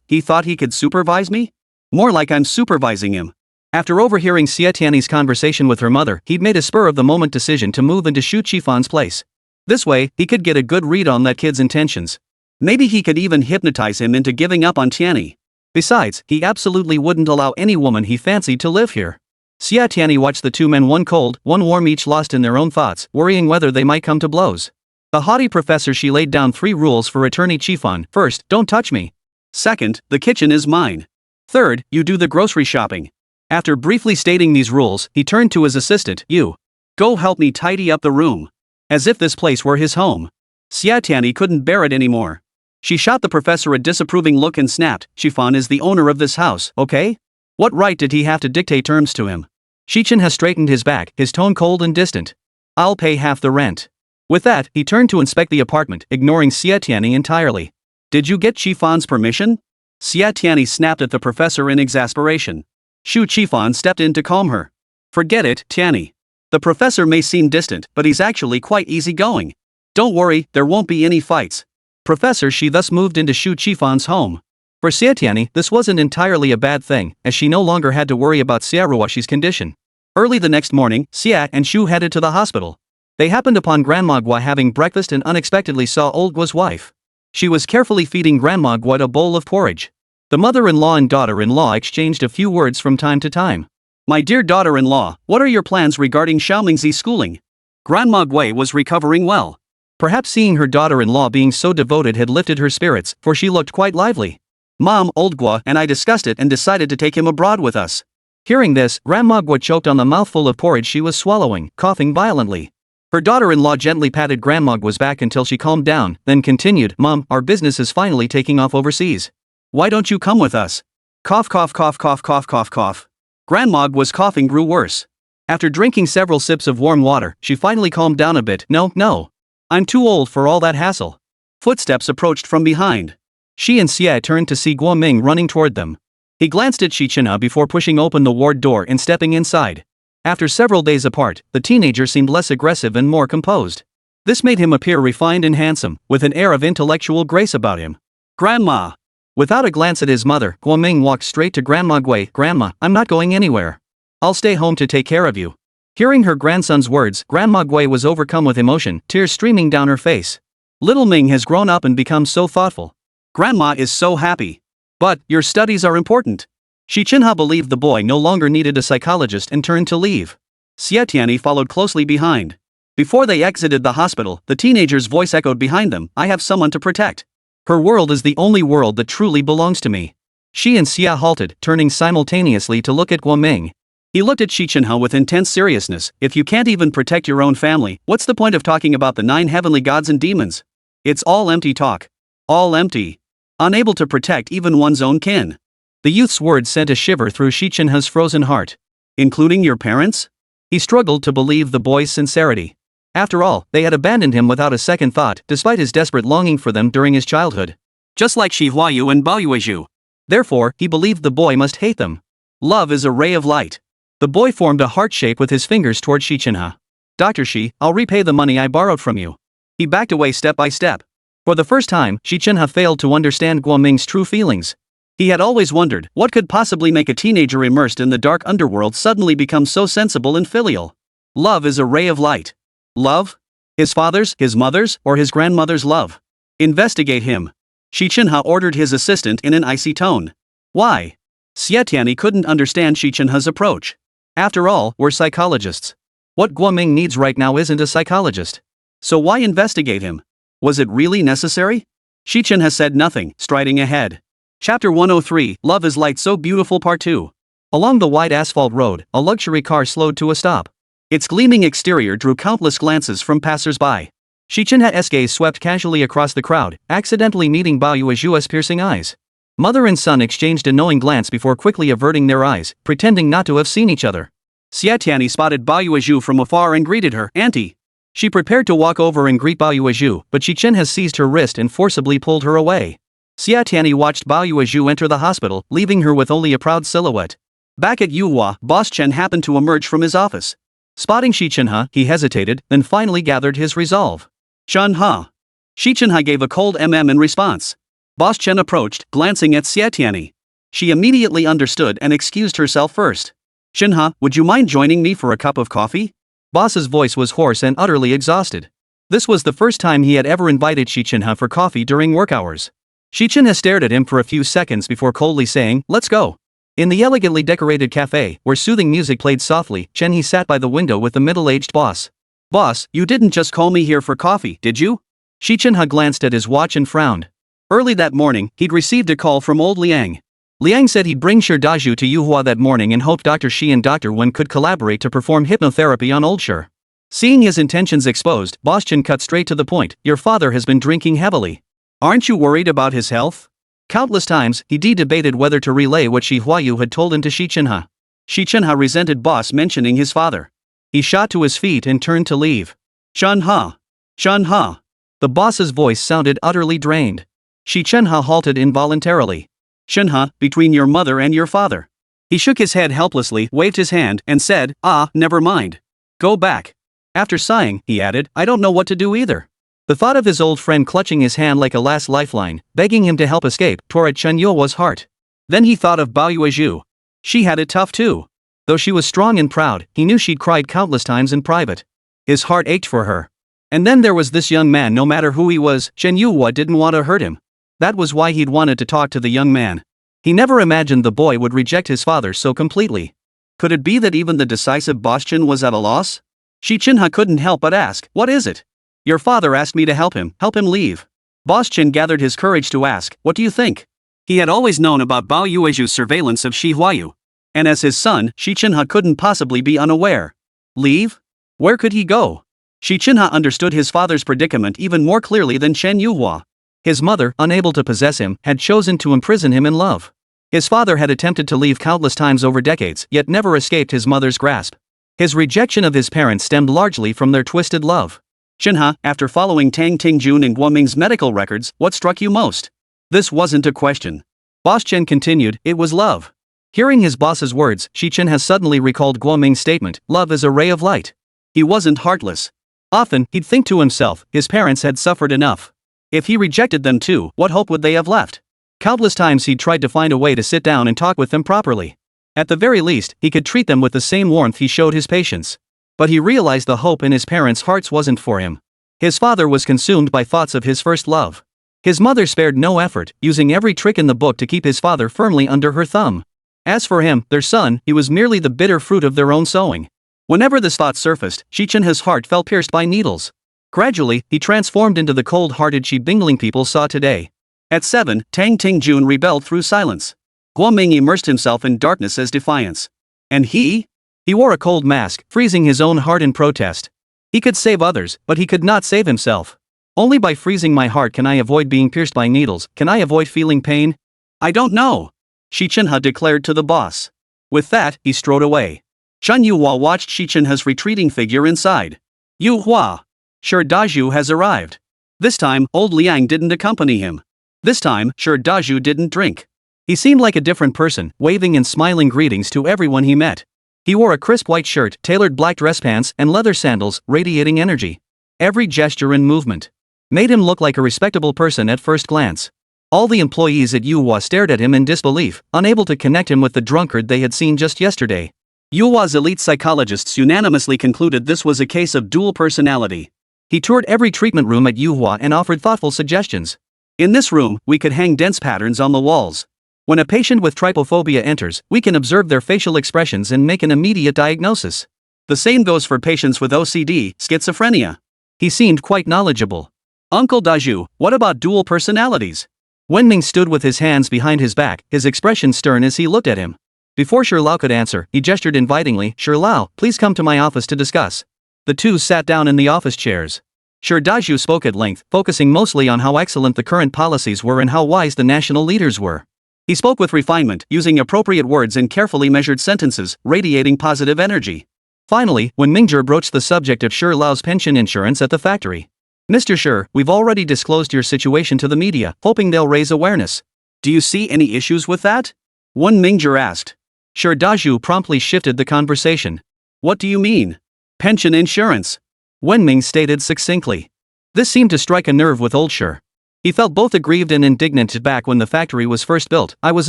He thought he could supervise me? More like I'm supervising him. After overhearing Xie Tianyi's conversation with her mother, he'd made a spur-of-the-moment decision to move into Shu Qifan's place. This way, he could get a good read on that kid's intentions. Maybe he could even hypnotize him into giving up on Tianyi. Besides, he absolutely wouldn't allow any woman he fancied to live here. Xie Tianyi watched the two men, one cold, one warm, each lost in their own thoughts, worrying whether they might come to blows. The haughty Professor Xi laid down 3 rules for Attorney Qifan. First, don't touch me. Second, the kitchen is mine. Third, you do the grocery shopping. After briefly stating these rules, he turned to his assistant, "You. Go help me tidy up the room." As if this place were his home. Xie Tianyi couldn't bear it anymore. She shot the professor a disapproving look and snapped, "Qifan is the owner of this house, okay? What right did he have to dictate terms to him?" Xi Chenhe straightened his back, his tone cold and distant. "I'll pay half the rent." With that, he turned to inspect the apartment, ignoring Xie Tianyi entirely. "Did you get Qifan's permission?" Xie Tianyi snapped at the professor in exasperation. Shu Qifan stepped in to calm her. "Forget it, Tianyi. The professor may seem distant, but he's actually quite easygoing. Don't worry, there won't be any fights." Professor Xi thus moved into Shu Qifan's home. For Xie Tianyi, this wasn't entirely a bad thing, as she no longer had to worry about Xie Ruoxi's condition. Early the next morning, Xie and Shu headed to the hospital. They happened upon Grandma Gua having breakfast and unexpectedly saw old Gua's wife. She was carefully feeding Grandma Gua a bowl of porridge. The mother-in-law and daughter-in-law exchanged a few words from time to time. My dear daughter-in-law, what are your plans regarding Xiaomingzi's schooling? Grandma Gua was recovering well. Perhaps seeing her daughter-in-law being so devoted had lifted her spirits, for she looked quite lively. Mom, old Gua and I discussed it and decided to take him abroad with us. Hearing this, Grandma Gua choked on the mouthful of porridge she was swallowing, coughing violently. Her daughter-in-law gently patted Grandma Gua's back until she calmed down, then continued, Mom, our business is finally taking off overseas. Why don't you come with us? Cough cough cough cough cough cough cough. Grandma Gua's coughing grew worse. After drinking several sips of warm water, she finally calmed down a bit. No. I'm too old for all that hassle. Footsteps approached from behind. Xi and Xie turned to see Guo Ming running toward them. He glanced at Xi Chenhe before pushing open the ward door and stepping inside. After several days apart, the teenager seemed less aggressive and more composed. This made him appear refined and handsome, with an air of intellectual grace about him. Grandma! Without a glance at his mother, Guo Ming walked straight to Grandma Gua. Grandma, I'm not going anywhere. I'll stay home to take care of you. Hearing her grandson's words, Grandma Gua was overcome with emotion, tears streaming down her face. Little Ming has grown up and become so thoughtful. Grandma is so happy. But, your studies are important. Xi Chenhe believed the boy no longer needed a psychologist and turned to leave. Xie Tianyi followed closely behind. Before they exited the hospital, the teenager's voice echoed behind them, I have someone to protect. Her world is the only world that truly belongs to me. Xi and Xie halted, turning simultaneously to look at Guo Ming. He looked at Xi Chenhe with intense seriousness. If you can't even protect your own family, what's the point of talking about the 9 heavenly gods and demons? It's all empty talk. All empty. Unable to protect even one's own kin. The youth's words sent a shiver through Xi Chenhe's frozen heart. Including your parents? He struggled to believe the boy's sincerity. After all, they had abandoned him without a second thought, despite his desperate longing for them during his childhood. Just like Huayu and Baoyuezhu. Therefore, he believed the boy must hate them. Love is a ray of light. The boy formed a heart shape with his fingers toward Xi Chenhe. Dr. Xi, I'll repay the money I borrowed from you. He backed away step by step. For the first time, Xi Chenhe failed to understand Guo Ming's true feelings. He had always wondered, what could possibly make a teenager immersed in the dark underworld suddenly become so sensible and filial? Love is a ray of light. Love? His father's, his mother's, or his grandmother's love? Investigate him. Xi Chenhe ordered his assistant in an icy tone. Why? Xie Tianyi couldn't understand Xi Chenhe's approach. After all, we're psychologists. What Guo Ming needs right now isn't a psychologist. So why investigate him? Was it really necessary? Xi Chenhe said nothing, striding ahead. Chapter 103, Love is Light So Beautiful Part 2. Along the wide asphalt road, a luxury car slowed to a stop. Its gleaming exterior drew countless glances from passers-by. Xi Chenhe's gaze swept casually across the crowd, accidentally meeting Baoyuezhu's piercing eyes. Mother and son exchanged a knowing glance before quickly averting their eyes, pretending not to have seen each other. Xie Tianyi spotted Baoyuezhu from afar and greeted her, Auntie. She prepared to walk over and greet Baoyuezhu, but Xi Chenhe seized her wrist and forcibly pulled her away. Xie Tianyi watched Baoyuezhu enter the hospital, leaving her with only a proud silhouette. Back at Yuhua, Boss Chen happened to emerge from his office. Spotting Xi Chenhe, he hesitated, then finally gathered his resolve. Chenhe. Xi Chenhe gave a cold in response. Boss Chen approached, glancing at Xie Tianyi. She immediately understood and excused herself first. Chenhe, would you mind joining me for a cup of coffee? Boss's voice was hoarse and utterly exhausted. This was the first time he had ever invited Xi Chenhe for coffee during work hours. Xi Chenhe stared at him for a few seconds before coldly saying, let's go. In the elegantly decorated cafe, where soothing music played softly, Chenhe sat by the window with the middle-aged boss. Boss, you didn't just call me here for coffee, did you? Xi Chenhe glanced at his watch and frowned. Early that morning, he'd received a call from old Liang. Liang said he'd bring Sherdaju to Yuhua that morning and hoped Dr. Xi and Dr. Wen could collaborate to perform hypnotherapy on old Sher. Seeing his intentions exposed, Boss Chen cut straight to the point, your father has been drinking heavily. Aren't you worried about his health? Countless times, he debated whether to relay what Huayu had told him to Xi Chenhe. Xi Chenhe resented Boss mentioning his father. He shot to his feet and turned to leave. Chenhe. Chenhe. The boss's voice sounded utterly drained. Xi Chenhe halted involuntarily. Chenhe, between your mother and your father. He shook his head helplessly, waved his hand, and said, never mind. Go back. After sighing, he added, I don't know what to do either. The thought of his old friend clutching his hand like a last lifeline, begging him to help escape, tore at Chen Yuhua's heart. Then he thought of Baoyuezhu. She had it tough too. Though she was strong and proud, he knew she'd cried countless times in private. His heart ached for her. And then there was this young man. No matter who he was, Chen Yuhua didn't want to hurt him. That was why he'd wanted to talk to the young man. He never imagined the boy would reject his father so completely. Could it be that even the decisive Boss Chen was at a loss? Xi Chenhe couldn't help but ask, "What is it?" "Your father asked me to help him leave." Boss Chen gathered his courage to ask, "What do you think?" He had always known about Baoyuezhu's surveillance of Shi Huayu. And as his son, Xi Chenhe couldn't possibly be unaware. Leave? Where could he go? Xi Chenhe understood his father's predicament even more clearly than Chen Yuhua. His mother, unable to possess him, had chosen to imprison him in love. His father had attempted to leave countless times over decades, yet never escaped his mother's grasp. His rejection of his parents stemmed largely from their twisted love. "Chenhe, after following Tang Tingjun and Guoming's medical records, what struck you most?" This wasn't a question. Boss Chen continued, "It was love." Hearing his boss's words, Xi Chenhe suddenly recalled Guoming's statement, "Love is a ray of light." He wasn't heartless. Often, he'd think to himself, his parents had suffered enough. If he rejected them too, what hope would they have left? Countless times he'd tried to find a way to sit down and talk with them properly. At the very least, he could treat them with the same warmth he showed his patients. But he realized the hope in his parents' hearts wasn't for him. His father was consumed by thoughts of his first love. His mother spared no effort, using every trick in the book to keep his father firmly under her thumb. As for him, their son, he was merely the bitter fruit of their own sowing. Whenever this thought surfaced, Xi Chenhe's heart felt pierced by needles. Gradually, he transformed into the cold-hearted Xi Bingling people saw today. At 7, Tang Tingjun rebelled through silence. Guoming immersed himself in darkness as defiance. And he? He wore a cold mask, freezing his own heart in protest. He could save others, but he could not save himself. Only by freezing my heart can I avoid being pierced by needles. Can I avoid feeling pain? I don't know, Xi Chenhe declared to the boss. With that, he strode away. Chen Yuhua watched Xi Chenhe's retreating figure inside. Yuhua. Shi Dazhu has arrived. This time, old Liang didn't accompany him. This time, Shi Dazhu didn't drink. He seemed like a different person, waving and smiling greetings to everyone he met. He wore a crisp white shirt, tailored black dress pants, and leather sandals, radiating energy. Every gesture and movement made him look like a respectable person at first glance. All the employees at Yuhua stared at him in disbelief, unable to connect him with the drunkard they had seen just yesterday. Yuhua's elite psychologists unanimously concluded this was a case of dual personality. He toured every treatment room at Yuhua and offered thoughtful suggestions. In this room, we could hang dense patterns on the walls. When a patient with trypophobia enters, we can observe their facial expressions and make an immediate diagnosis. The same goes for patients with OCD, schizophrenia. He seemed quite knowledgeable. Uncle Dazhu, what about dual personalities? Wenming stood with his hands behind his back, his expression stern as he looked at him. Before Shilao could answer, he gestured invitingly, "Shilao, please come to my office to discuss." The two sat down in the office chairs. Shi Dazhu spoke at length, focusing mostly on how excellent the current policies were and how wise the national leaders were. He spoke with refinement, using appropriate words and carefully measured sentences, radiating positive energy. Finally, when Mingzhong broached the subject of Shilao's pension insurance at the factory. "Mr. Shi, we've already disclosed your situation to the media, hoping they'll raise awareness. Do you see any issues with that?" Wen Mingzhong asked. Shi Dazhu promptly shifted the conversation. "What do you mean? Pension insurance?" Wenming stated succinctly. This seemed to strike a nerve with old Shi. He felt both aggrieved and indignant. Back when the factory was first built, I was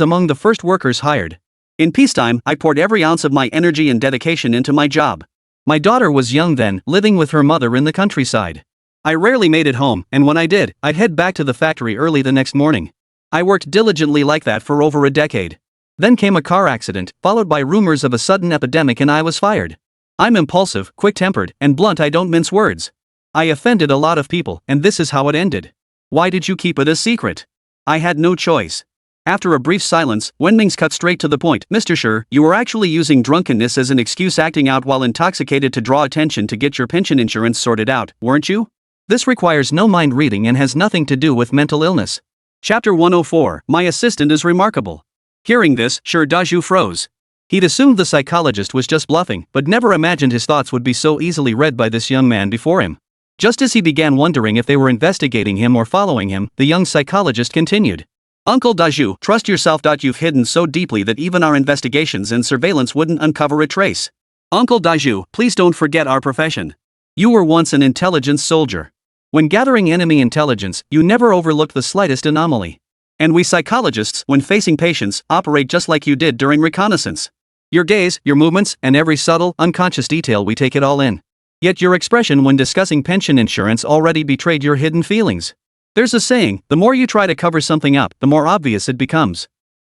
among the first workers hired. In peacetime, I poured every ounce of my energy and dedication into my job. My daughter was young then, living with her mother in the countryside. I rarely made it home, and when I did, I'd head back to the factory early the next morning. I worked diligently like that for over a decade. Then came a car accident, followed by rumors of a sudden epidemic, and I was fired. I'm impulsive, quick-tempered, and blunt. I don't mince words. I offended a lot of people, and this is how it ended. Why did you keep it a secret? I had no choice. After a brief silence, Wenming's cut straight to the point. "Mr. Shi, you were actually using drunkenness as an excuse, acting out while intoxicated to draw attention to get your pension insurance sorted out, weren't you? This requires no mind reading and has nothing to do with mental illness." Chapter 104, My Assistant is Remarkable. Hearing this, Shi Dazhu froze. He'd assumed the psychologist was just bluffing, but never imagined his thoughts would be so easily read by this young man before him. Just as he began wondering if they were investigating him or following him, the young psychologist continued. "Uncle Dazhu, trust yourself. You've hidden so deeply that even our investigations and surveillance wouldn't uncover a trace. Uncle Dazhu, please don't forget our profession. You were once an intelligence soldier. When gathering enemy intelligence, you never overlook the slightest anomaly. And we psychologists, when facing patients, operate just like you did during reconnaissance. Your gaze, your movements, and every subtle, unconscious detail, we take it all in. Yet your expression when discussing pension insurance already betrayed your hidden feelings. There's a saying, the more you try to cover something up, the more obvious it becomes.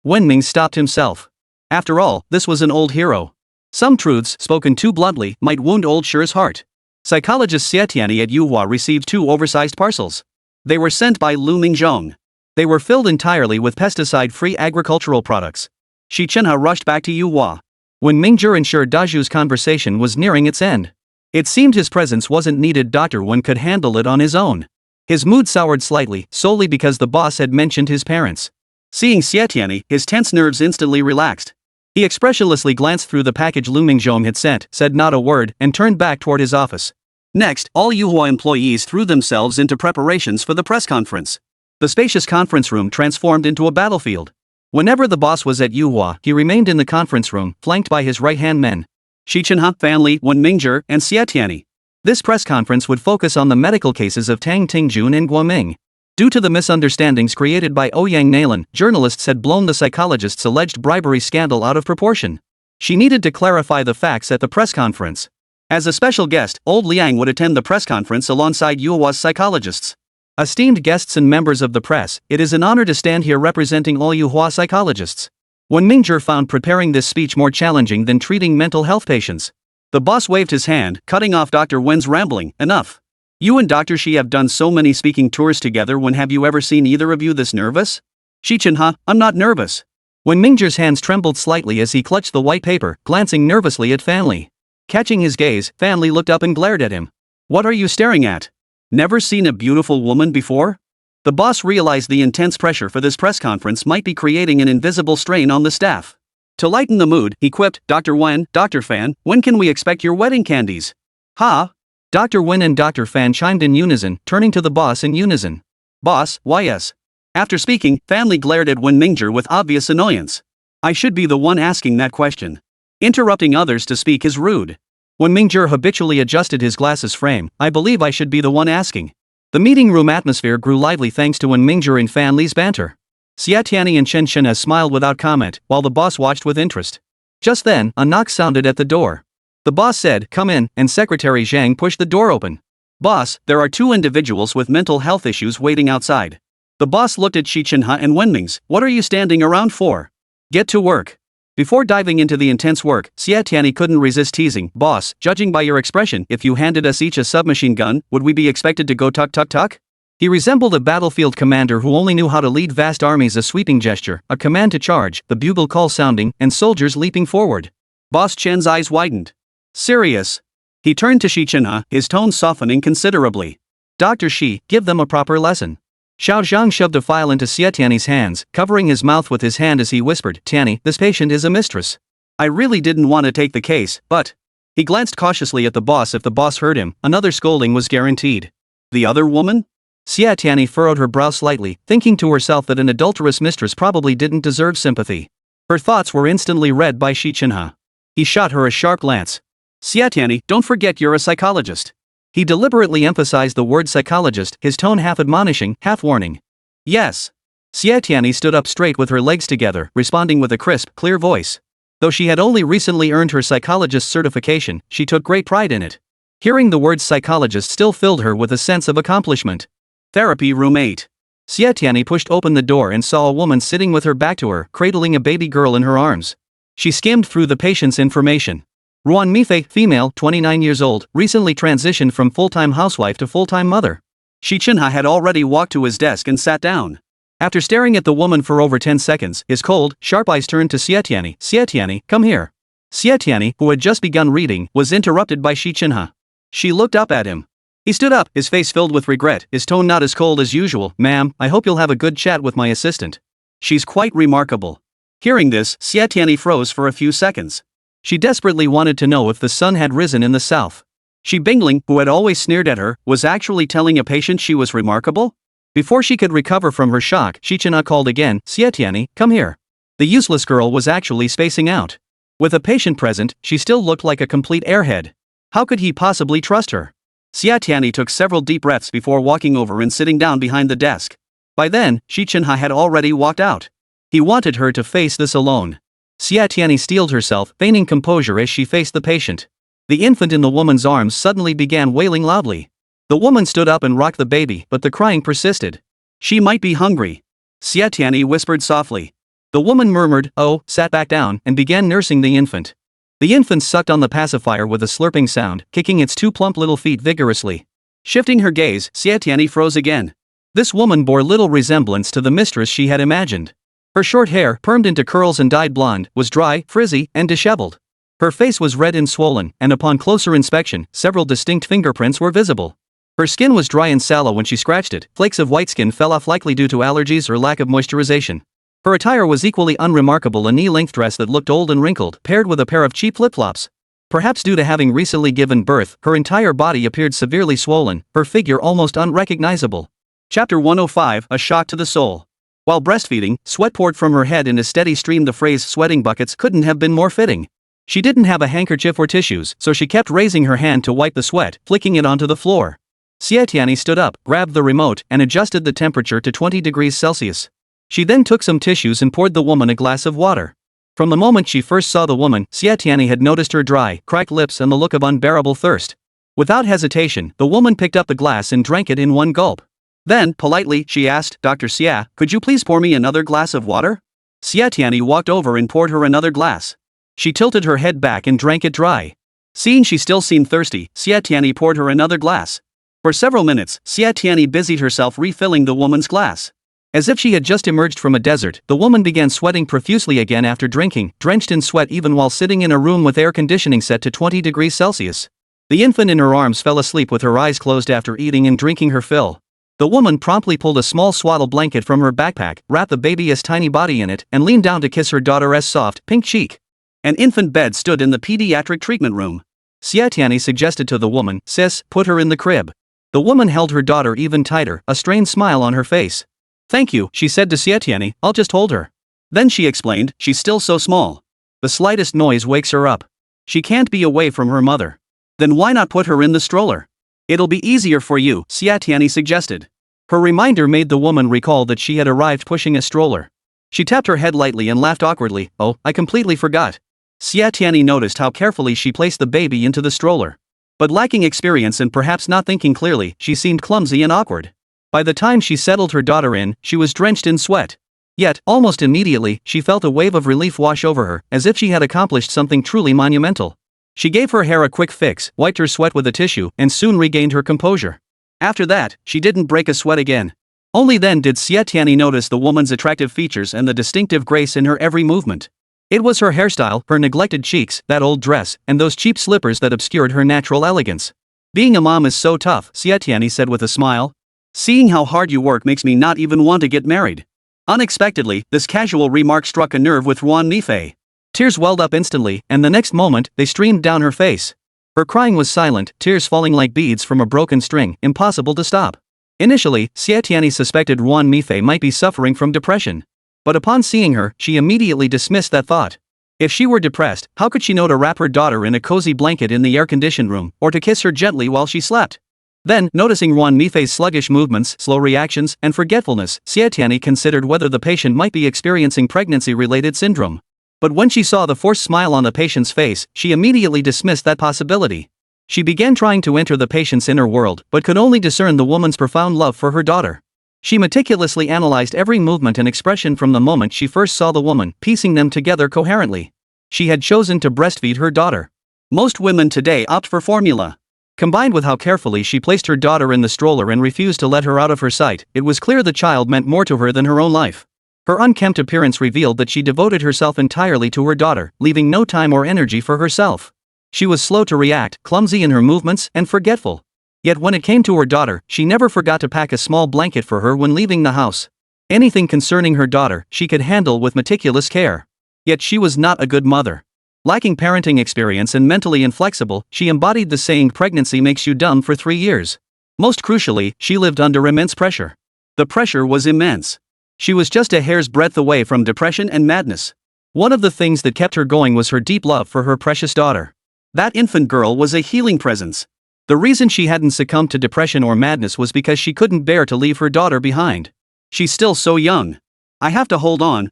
Wenming stopped himself. After all, this was an old hero. Some truths, spoken too bluntly, might wound old Shi's heart. Psychologist Xie Tianyi at Yuhua received 2 oversized parcels. They were sent by Liu Mingzhong. They were filled entirely with pesticide-free agricultural products. Xi Chenhe rushed back to Yuhua. When Mingzhi ensured Daju's conversation was nearing its end. It seemed his presence wasn't needed. Dr. Wen could handle it on his own. His mood soured slightly, solely because the boss had mentioned his parents. Seeing Xie Tianyi, his tense nerves instantly relaxed. He expressionlessly glanced through the package Liu Mingzhong had sent, said not a word, and turned back toward his office. Next, all Yuhua employees threw themselves into preparations for the press conference. The spacious conference room transformed into a battlefield. Whenever the boss was at Yuhua, he remained in the conference room, flanked by his right-hand men. Xi Chenhe, Fan Li, Wen Mingzhi, and Xie Tianyi. This press conference would focus on the medical cases of Tang Tingjun and Guoming. Due to the misunderstandings created by Ouyang Nalan, journalists had blown the psychologist's alleged bribery scandal out of proportion. She needed to clarify the facts at the press conference. As a special guest, old Liang would attend the press conference alongside Yuhua's psychologists. Esteemed guests and members of the press, it is an honor to stand here representing all Yuhua psychologists. Wen Mingzhi found preparing this speech more challenging than treating mental health patients. The boss waved his hand, cutting off Dr. Wen's rambling. Enough. You and Dr. Xi have done so many speaking tours together. When have you ever seen either of you this nervous? Xi Chenhe, I'm not nervous. Wen Mingzhi's hands trembled slightly as he clutched the white paper, glancing nervously at Fan Li. Catching his gaze, Fan Li looked up and glared at him. What are you staring at? Never seen a beautiful woman before? The boss realized the intense pressure for this press conference might be creating an invisible strain on the staff. To lighten the mood, he quipped, Dr. Wen, Dr. Fan, when can we expect your wedding candies? Ha! Dr. Wen and Dr. Fan chimed in unison, turning to the boss in unison. Boss, why yes? After speaking, Fan Li glared at Wen Mingzhi with obvious annoyance. I should be the one asking that question. Interrupting others to speak is rude. When Mingzhi habitually adjusted his glasses frame, I believe I should be the one asking. The meeting room atmosphere grew lively thanks to Wen Mingzhi and Fan Li's banter. Xie Tianyi and Xie Chenhe smiled without comment, while the boss watched with interest. Just then, a knock sounded at the door. The boss said, come in, and Secretary Zhang pushed the door open. Boss, there are 2 individuals with mental health issues waiting outside. The boss looked at Xi Chenhe and Wenming's. What are you standing around for? Get to work. Before diving into the intense work, Xie Tianyi couldn't resist teasing. Boss, judging by your expression, if you handed us each a submachine gun, would we be expected to go tuck tuck tuck? He resembled a battlefield commander who only knew how to lead vast armies. A sweeping gesture, a command to charge, the bugle call sounding, and soldiers leaping forward. Boss Chen's eyes widened. Serious. He turned to Xi Chenhe, his tone softening considerably. Dr. Xi, give them a proper lesson. Xiao Zhang shoved a file into Xie Tianyi's hands, covering his mouth with his hand as he whispered, Tianyi, this patient is a mistress. I really didn't want to take the case, but... He glanced cautiously at the boss. If the boss heard him, another scolding was guaranteed. The other woman? Xie Tianyi furrowed her brow slightly, thinking to herself that an adulterous mistress probably didn't deserve sympathy. Her thoughts were instantly read by Xi Chenhe. He shot her a sharp glance. Xie Tianyi, don't forget you're a psychologist. He deliberately emphasized the word psychologist, his tone half admonishing, half warning. Yes. Xie Tianyi stood up straight with her legs together, responding with a crisp, clear voice. Though she had only recently earned her psychologist certification, she took great pride in it. Hearing the word psychologist still filled her with a sense of accomplishment. Therapy room 8. Xie Tianyi pushed open the door and saw a woman sitting with her back to her, cradling a baby girl in her arms. She skimmed through the patient's information. Ruan Mifei, female, 29 years old, recently transitioned from full-time housewife to full-time mother. Xi Chenhe had already walked to his desk and sat down. After staring at the woman for over 10 seconds, his cold, sharp eyes turned to Xie Tianyi. Xie Tianyi, come here. Xie Tianyi, who had just begun reading, was interrupted by Xi Chenhe. She looked up at him. He stood up, his face filled with regret, his tone not as cold as usual. Ma'am, I hope you'll have a good chat with my assistant. She's quite remarkable. Hearing this, Xie Tianyi froze for a few seconds. She desperately wanted to know if the sun had risen in the south. Xi Bingling, who had always sneered at her, was actually telling a patient she was remarkable? Before she could recover from her shock, Xi Chenhe called again, Xie Tianyi, come here. The useless girl was actually spacing out. With a patient present, she still looked like a complete airhead. How could he possibly trust her? Xie Tianyi took several deep breaths before walking over and sitting down behind the desk. By then, Xi Chenhe had already walked out. He wanted her to face this alone. Xie Tianyi steeled herself, feigning composure as she faced the patient. The infant in the woman's arms suddenly began wailing loudly. The woman stood up and rocked the baby, but the crying persisted. She might be hungry. Xie Tianyi whispered softly. The woman murmured, "Oh," sat back down, and began nursing the infant. The infant sucked on the pacifier with a slurping sound, kicking its 2 plump little feet vigorously. Shifting her gaze, Xie Tianyi froze again. This woman bore little resemblance to the mistress she had imagined. Her short hair, permed into curls and dyed blonde, was dry, frizzy, and disheveled. Her face was red and swollen, and upon closer inspection, several distinct fingerprints were visible. Her skin was dry and sallow when she scratched it, flakes of white skin fell off likely due to allergies or lack of moisturization. Her attire was equally unremarkable, a knee-length dress that looked old and wrinkled, paired with a pair of cheap flip-flops. Perhaps due to having recently given birth, her entire body appeared severely swollen, her figure almost unrecognizable. Chapter 105, A Shock to the Soul. While breastfeeding, sweat poured from her head in a steady stream. The phrase "sweating buckets" couldn't have been more fitting. She didn't have a handkerchief or tissues, so she kept raising her hand to wipe the sweat, flicking it onto the floor. Xie Tianyi stood up, grabbed the remote, and adjusted the temperature to 20 degrees Celsius. She then took some tissues and poured the woman a glass of water. From the moment she first saw the woman, Xie Tianyi had noticed her dry, cracked lips and the look of unbearable thirst. Without hesitation, the woman picked up the glass and drank it in one gulp. Then, politely, she asked, "Dr. Xie, could you please pour me another glass of water?" Xie Tianyi walked over and poured her another glass. She tilted her head back and drank it dry. Seeing she still seemed thirsty, Xie Tianyi poured her another glass. For several minutes, Xie Tianyi busied herself refilling the woman's glass. As if she had just emerged from a desert, the woman began sweating profusely again after drinking, drenched in sweat even while sitting in a room with air conditioning set to 20 degrees Celsius. The infant in her arms fell asleep with her eyes closed after eating and drinking her fill. The woman promptly pulled a small swaddle blanket from her backpack, wrapped the baby's tiny body in it, and leaned down to kiss her daughter's soft, pink cheek. An infant bed stood in the pediatric treatment room. Xie Tianyi suggested to the woman, "Sis, put her in the crib." The woman held her daughter even tighter, a strained smile on her face. "Thank you," she said to Xie Tianyi, "I'll just hold her." Then she explained, "She's still so small. The slightest noise wakes her up. She can't be away from her mother." "Then why not put her in the stroller? It'll be easier for you," Xie Tianyi suggested. Her reminder made the woman recall that she had arrived pushing a stroller. She tapped her head lightly and laughed awkwardly. "Oh, I completely forgot." Xie Tianyi noticed how carefully she placed the baby into the stroller. But lacking experience and perhaps not thinking clearly, she seemed clumsy and awkward. By the time she settled her daughter in, she was drenched in sweat. Yet, almost immediately, she felt a wave of relief wash over her, as if she had accomplished something truly monumental. She gave her hair a quick fix, wiped her sweat with a tissue, and soon regained her composure. After that, she didn't break a sweat again. Only then did Xie Tianyi notice the woman's attractive features and the distinctive grace in her every movement. It was her hairstyle, her neglected cheeks, that old dress, and those cheap slippers that obscured her natural elegance. "Being a mom is so tough," Xie Tianyi said with a smile. "Seeing how hard you work makes me not even want to get married." Unexpectedly, this casual remark struck a nerve with Yuan Mifei. Tears welled up instantly, and the next moment, they streamed down her face. Her crying was silent, tears falling like beads from a broken string, impossible to stop. Initially, Xie Tianyi suspected Yuan Mifei might be suffering from depression. But upon seeing her, she immediately dismissed that thought. If she were depressed, how could she know to wrap her daughter in a cozy blanket in the air-conditioned room, or to kiss her gently while she slept? Then, noticing Yuan Mifei's sluggish movements, slow reactions, and forgetfulness, Xie Tianyi considered whether the patient might be experiencing pregnancy-related syndrome. But when she saw the forced smile on the patient's face, she immediately dismissed that possibility. She began trying to enter the patient's inner world, but could only discern the woman's profound love for her daughter. She meticulously analyzed every movement and expression from the moment she first saw the woman, piecing them together coherently. She had chosen to breastfeed her daughter. Most women today opt for formula. Combined with how carefully she placed her daughter in the stroller and refused to let her out of her sight, it was clear the child meant more to her than her own life. Her unkempt appearance revealed that she devoted herself entirely to her daughter, leaving no time or energy for herself. She was slow to react, clumsy in her movements, and forgetful. Yet when it came to her daughter, she never forgot to pack a small blanket for her when leaving the house. Anything concerning her daughter, she could handle with meticulous care. Yet she was not a good mother. Lacking parenting experience and mentally inflexible, she embodied the saying "pregnancy makes you dumb" for 3 years. Most crucially, she lived under immense pressure. The pressure was immense. She was just a hair's breadth away from depression and madness. One of the things that kept her going was her deep love for her precious daughter. That infant girl was a healing presence. The reason she hadn't succumbed to depression or madness was because she couldn't bear to leave her daughter behind. She's still so young. I have to hold on.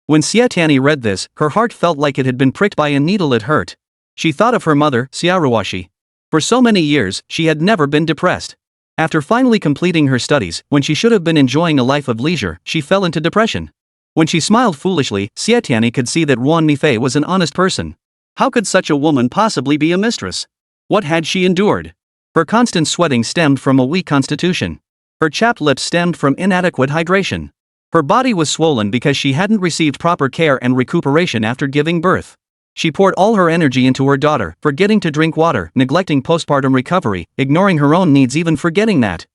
When Xie Tianyi read this, her heart felt like it had been pricked by a needle. It hurt. She thought of her mother, Xiaoruoshi. For so many years, she had never been depressed. After finally completing her studies, when she should have been enjoying a life of leisure, she fell into depression. When she smiled foolishly, Xie Tianyi could see that Yuan Mifei was an honest person. How could such a woman possibly be a mistress? What had she endured? Her constant sweating stemmed from a weak constitution. Her chapped lips stemmed from inadequate hydration. Her body was swollen because she hadn't received proper care and recuperation after giving birth. She poured all her energy into her daughter, forgetting to drink water, neglecting postpartum recovery, ignoring her own needs, even forgetting that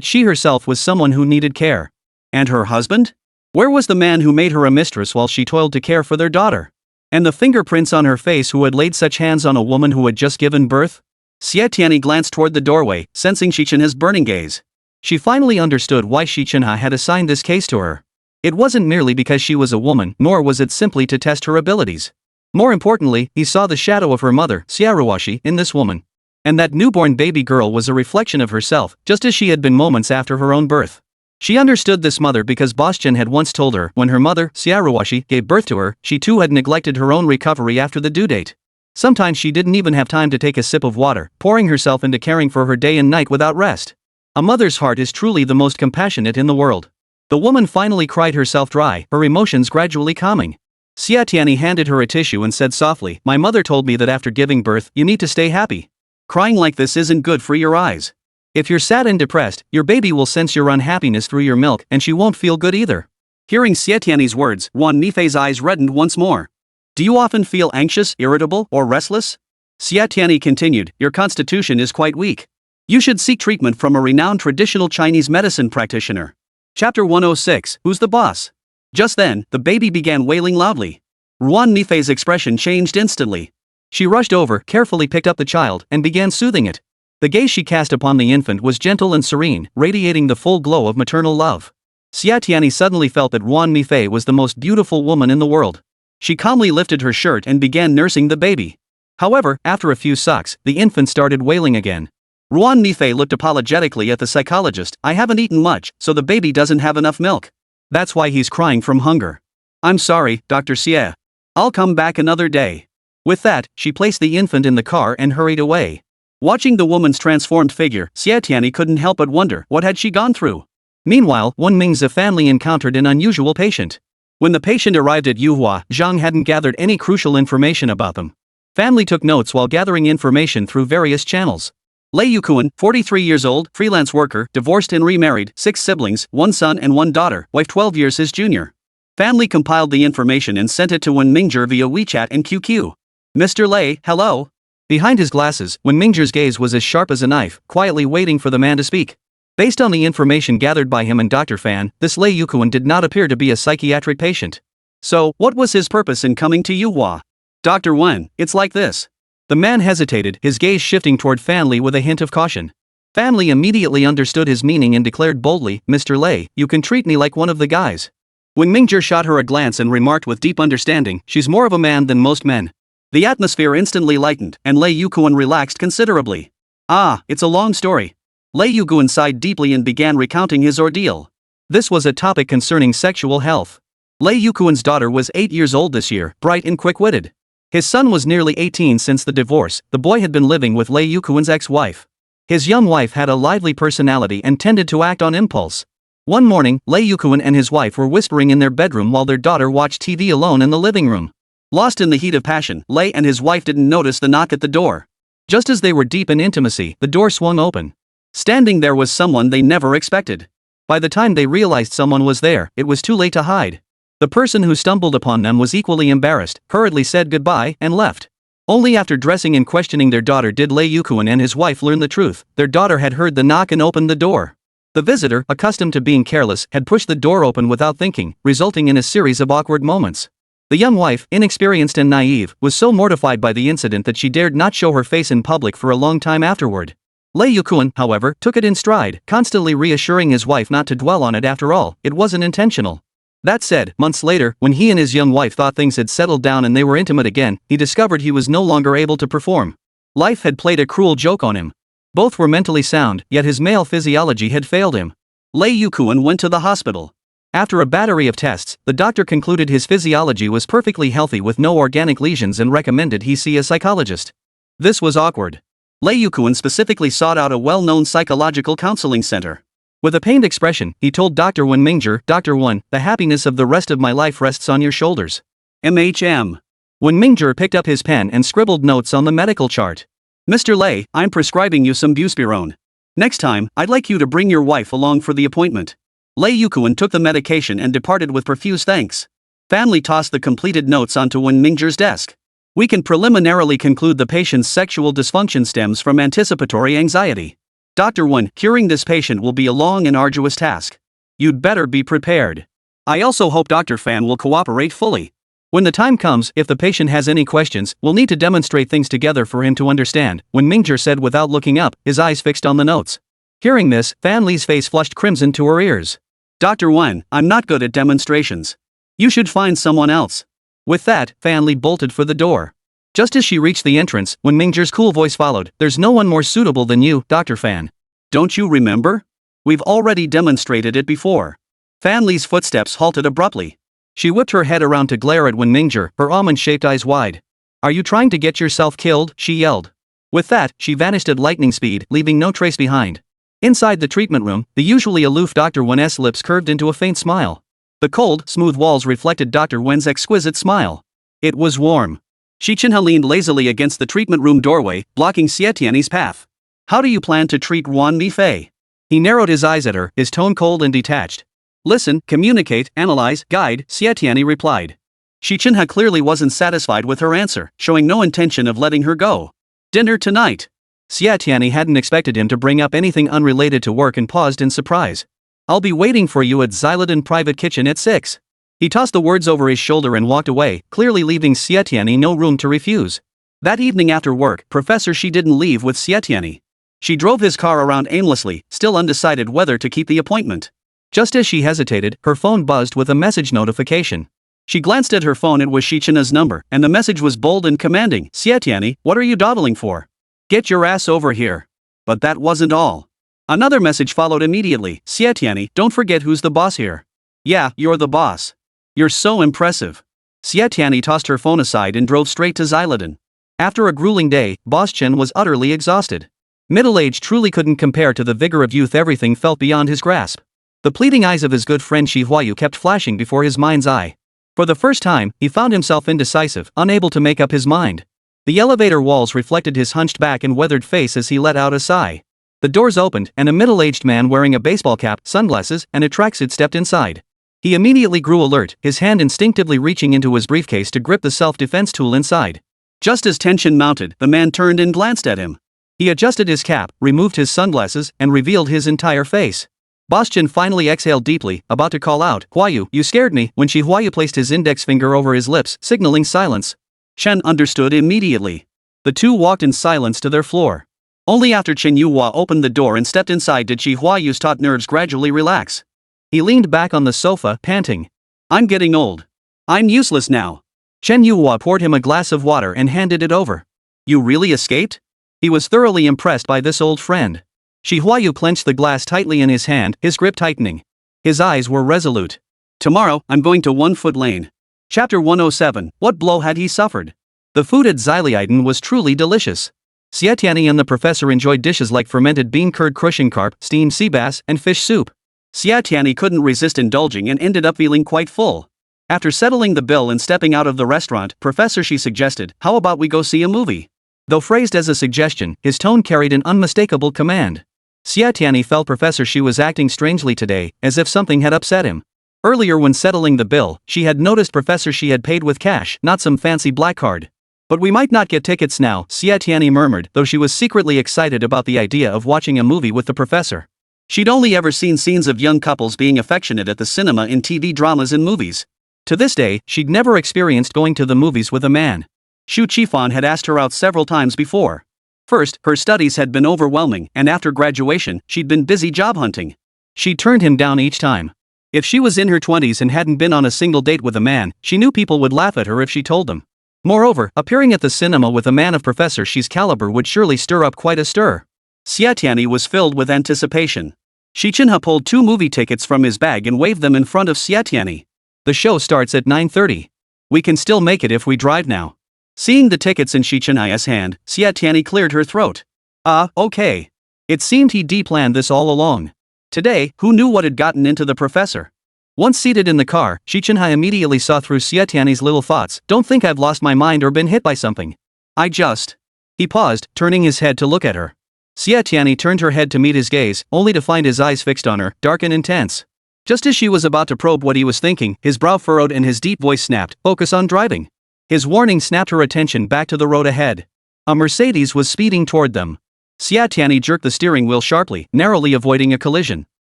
she herself was someone who needed care. And her husband? Where was the man who made her a mistress while she toiled to care for their daughter? And the fingerprints on her face who had laid such hands on a woman who had just given birth? Xie Tianyi glanced toward the doorway, sensing Xi Chenhe's burning gaze. She finally understood why Xi Chenhe had assigned this case to her. It wasn't merely because she was a woman, nor was it simply to test her abilities. More importantly, he saw the shadow of her mother, Xiaoruoshi, in this woman. And that newborn baby girl was a reflection of herself, just as she had been moments after her own birth. She understood this mother because Boschan had once told her when her mother, Xiaoruoshi, gave birth to her, she too had neglected her own recovery after the due date. Sometimes she didn't even have time to take a sip of water, pouring herself into caring for her day and night without rest. A mother's heart is truly the most compassionate in the world. The woman finally cried herself dry, her emotions gradually calming. Xie Tianyi handed her a tissue and said softly, "My mother told me that after giving birth, you need to stay happy. Crying like this isn't good for your eyes. If you're sad and depressed, your baby will sense your unhappiness through your milk and she won't feel good either." Hearing Xie Tianyi's words, Yuan Mifei's eyes reddened once more. "Do you often feel anxious, irritable, or restless?" Xie Tianyi continued, "Your constitution is quite weak. You should seek treatment from a renowned traditional Chinese medicine practitioner." Chapter 106, Who's the Boss? Just then, the baby began wailing loudly. Yuan Mifei's expression changed instantly. She rushed over, carefully picked up the child, and began soothing it. The gaze she cast upon the infant was gentle and serene, radiating the full glow of maternal love. Xie Tianyi suddenly felt that Yuan Mifei was the most beautiful woman in the world. She calmly lifted her shirt and began nursing the baby. However, after a few sucks, the infant started wailing again. Yuan Mifei looked apologetically at the psychologist. "I haven't eaten much, so the baby doesn't have enough milk. That's why he's crying from hunger. I'm sorry, Dr. Xie. I'll come back another day." With that, she placed the infant in the car and hurried away. Watching the woman's transformed figure, Xie Tianyi couldn't help but wonder, what had she gone through? Meanwhile, Wen Ming's family encountered an unusual patient. When the patient arrived at Yuhua, Zhang hadn't gathered any crucial information about them. Family took notes while gathering information through various channels. Lei Yukuan, 43 years old, freelance worker, divorced and remarried, 6 siblings, 1 son and 1 daughter, wife 12 years his junior. Family compiled the information and sent it to Wen Mingzhong via WeChat and QQ. "Mr. Lei, hello?" Behind his glasses, Wen Mingzhong's gaze was as sharp as a knife, quietly waiting for the man to speak. Based on the information gathered by him and Dr. Fan, this Lei Yukuan did not appear to be a psychiatric patient. So, what was his purpose in coming to Yuhua? "Dr. Wen, it's like this." The man hesitated, his gaze shifting toward Fan Li with a hint of caution. Fan Li immediately understood his meaning and declared boldly, "Mr. Lei, you can treat me like one of the guys." When Mingzhong shot her a glance and remarked with deep understanding, "She's more of a man than most men." The atmosphere instantly lightened, and Lei Yukuan relaxed considerably. "Ah, it's a long story." Lei Yukuan sighed deeply and began recounting his ordeal. This was a topic concerning sexual health. Lei Yukuan's daughter was 8 years old this year, bright and quick-witted. His son was nearly 18 since the divorce. The boy had been living with Lei Yukuan's ex-wife. His young wife had a lively personality and tended to act on impulse. One morning, Lei Yukuan and his wife were whispering in their bedroom while their daughter watched TV alone in the living room. Lost in the heat of passion, Lei and his wife didn't notice the knock at the door. Just as they were deep in intimacy, the door swung open. Standing there was someone they never expected. By the time they realized someone was there, it was too late to hide. The person who stumbled upon them was equally embarrassed, hurriedly said goodbye, and left. Only after dressing and questioning their daughter did Lei Yukuan and his wife learn the truth. Their daughter had heard the knock and opened the door. The visitor, accustomed to being careless, had pushed the door open without thinking, resulting in a series of awkward moments. The young wife, inexperienced and naive, was so mortified by the incident that she dared not show her face in public for a long time afterward. Lei Yukuan, however, took it in stride, constantly reassuring his wife not to dwell on it. After all, it wasn't intentional. That said, months later, when he and his young wife thought things had settled down and they were intimate again, he discovered he was no longer able to perform. Life had played a cruel joke on him. Both were mentally sound, yet his male physiology had failed him. Lei Yukuan went to the hospital. After a battery of tests, the doctor concluded his physiology was perfectly healthy with no organic lesions and recommended he see a psychologist. This was awkward. Lei Yukuan specifically sought out a well-known psychological counseling center. With a pained expression, he told Dr. Wen Mingzhong, Dr. Wen, the happiness of the rest of my life rests on your shoulders. MHM. Wen Mingzhong picked up his pen and scribbled notes on the medical chart. Mr. Lei, I'm prescribing you some buspirone. Next time, I'd like you to bring your wife along for the appointment. Lei Yukuan took the medication and departed with profuse thanks. Family tossed the completed notes onto Wen Mingzhong's desk. We can preliminarily conclude the patient's sexual dysfunction stems from anticipatory anxiety. Dr. Wen, curing this patient will be a long and arduous task. You'd better be prepared. I also hope Dr. Fan will cooperate fully. When the time comes, if the patient has any questions, we'll need to demonstrate things together for him to understand, Wen Mingzhong said without looking up, his eyes fixed on the notes. Hearing this, Fan Li's face flushed crimson to her ears. Dr. Wen, I'm not good at demonstrations. You should find someone else. With that, Fan Li bolted for the door. Just as she reached the entrance, Wen Mingzhong's cool voice followed, there's no one more suitable than you, Dr. Fan. Don't you remember? We've already demonstrated it before. Fan Li's footsteps halted abruptly. She whipped her head around to glare at Wen Mingzhong, her almond-shaped eyes wide. Are you trying to get yourself killed? She yelled. With that, she vanished at lightning speed, leaving no trace behind. Inside the treatment room, the usually aloof Dr. Wen's lips curved into a faint smile. The cold, smooth walls reflected Dr. Wen's exquisite smile. It was warm. Xi Chenhe leaned lazily against the treatment room doorway, blocking Xie Tianyi's path. How do you plan to treat Wan Mifei? He narrowed his eyes at her, his tone cold and detached. Listen, communicate, analyze, guide, Xie Tianyi replied. Xi Chenhe clearly wasn't satisfied with her answer, showing no intention of letting her go. Dinner tonight. Xie Tianyi hadn't expected him to bring up anything unrelated to work and paused in surprise. I'll be waiting for you at Xyloden Private Kitchen at 6. He tossed the words over his shoulder and walked away, clearly leaving Xie Tianyi no room to refuse. That evening after work, Professor Xi didn't leave with Xie Tianyi. She drove his car around aimlessly, still undecided whether to keep the appointment. Just as she hesitated, her phone buzzed with a message notification. She glanced at her phone. It was Xi Chenhe's number, and the message was bold and commanding. Xie Tianyi, what are you dawdling for? Get your ass over here. But that wasn't all. Another message followed immediately. Xie Tianyi, don't forget who's the boss here. Yeah, you're the boss. You're so impressive. Xie Tianyi tossed her phone aside and drove straight to Xyloden. After a grueling day, Boss Chen was utterly exhausted. Middle age truly couldn't compare to the vigor of youth. Everything felt beyond his grasp. The pleading eyes of his good friend Huayu kept flashing before his mind's eye. For the first time, he found himself indecisive, unable to make up his mind. The elevator walls reflected his hunched back and weathered face as he let out a sigh. The doors opened, and a middle-aged man wearing a baseball cap, sunglasses, and a tracksuit stepped inside. He immediately grew alert, his hand instinctively reaching into his briefcase to grip the self-defense tool inside. Just as tension mounted, the man turned and glanced at him. He adjusted his cap, removed his sunglasses, and revealed his entire face. Boss Chen finally exhaled deeply, about to call out, Huayu, you scared me, when Huayu placed his index finger over his lips, signaling silence. Chen understood immediately. The two walked in silence to their floor. Only after Chen Yuhua opened the door and stepped inside did Huayu's taut nerves gradually relax. He leaned back on the sofa, panting. I'm getting old. I'm useless now. Chen Yuhua poured him a glass of water and handed it over. You really escaped? He was thoroughly impressed by this old friend. Huayu clenched the glass tightly in his hand, his grip tightening. His eyes were resolute. Tomorrow, I'm going to 1 Foot Lane. Chapter 107, What blow had he suffered? The food at Xyloden was truly delicious. Xie Tianyi and the professor enjoyed dishes like fermented bean curd crushing carp, steamed sea bass, and fish soup. Xie Tianyi couldn't resist indulging and ended up feeling quite full. After settling the bill and stepping out of the restaurant, Professor Xi suggested, how about we go see a movie? Though phrased as a suggestion, his tone carried an unmistakable command. Xie Tianyi felt Professor Xi was acting strangely today, as if something had upset him. Earlier when settling the bill, she had noticed Professor Xi had paid with cash, not some fancy black card. But we might not get tickets now, Xie Tianyi murmured, though she was secretly excited about the idea of watching a movie with the professor. She'd only ever seen scenes of young couples being affectionate at the cinema in TV dramas and movies. To this day, she'd never experienced going to the movies with a man. Xu Qifan had asked her out several times before. First, her studies had been overwhelming, and after graduation, she'd been busy job hunting. She turned him down each time. If she was in her 20s and hadn't been on a single date with a man, she knew people would laugh at her if she told them. Moreover, appearing at the cinema with a man of Professor Xi's caliber would surely stir up quite a stir. Xie Tianyi was filled with anticipation. Xi Chenhe pulled 2 movie tickets from his bag and waved them in front of Xie Tianyi. The show starts at 9:30. We can still make it if we drive now. Seeing the tickets in Xi Chenhe's hand, Xie Tianyi cleared her throat. Okay. It seemed he'd planned this all along. Today, who knew what had gotten into the professor? Once seated in the car, Xi Chenhe immediately saw through Xie Tianyi's little thoughts. Don't think I've lost my mind or been hit by something. He paused, turning his head to look at her. Xie Tianyi turned her head to meet his gaze, only to find his eyes fixed on her, dark and intense. Just as she was about to probe what he was thinking, his brow furrowed and his deep voice snapped, "Focus on driving." His warning snapped her attention back to the road ahead. A Mercedes was speeding toward them. Xie Tianyi jerked the steering wheel sharply, narrowly avoiding a collision.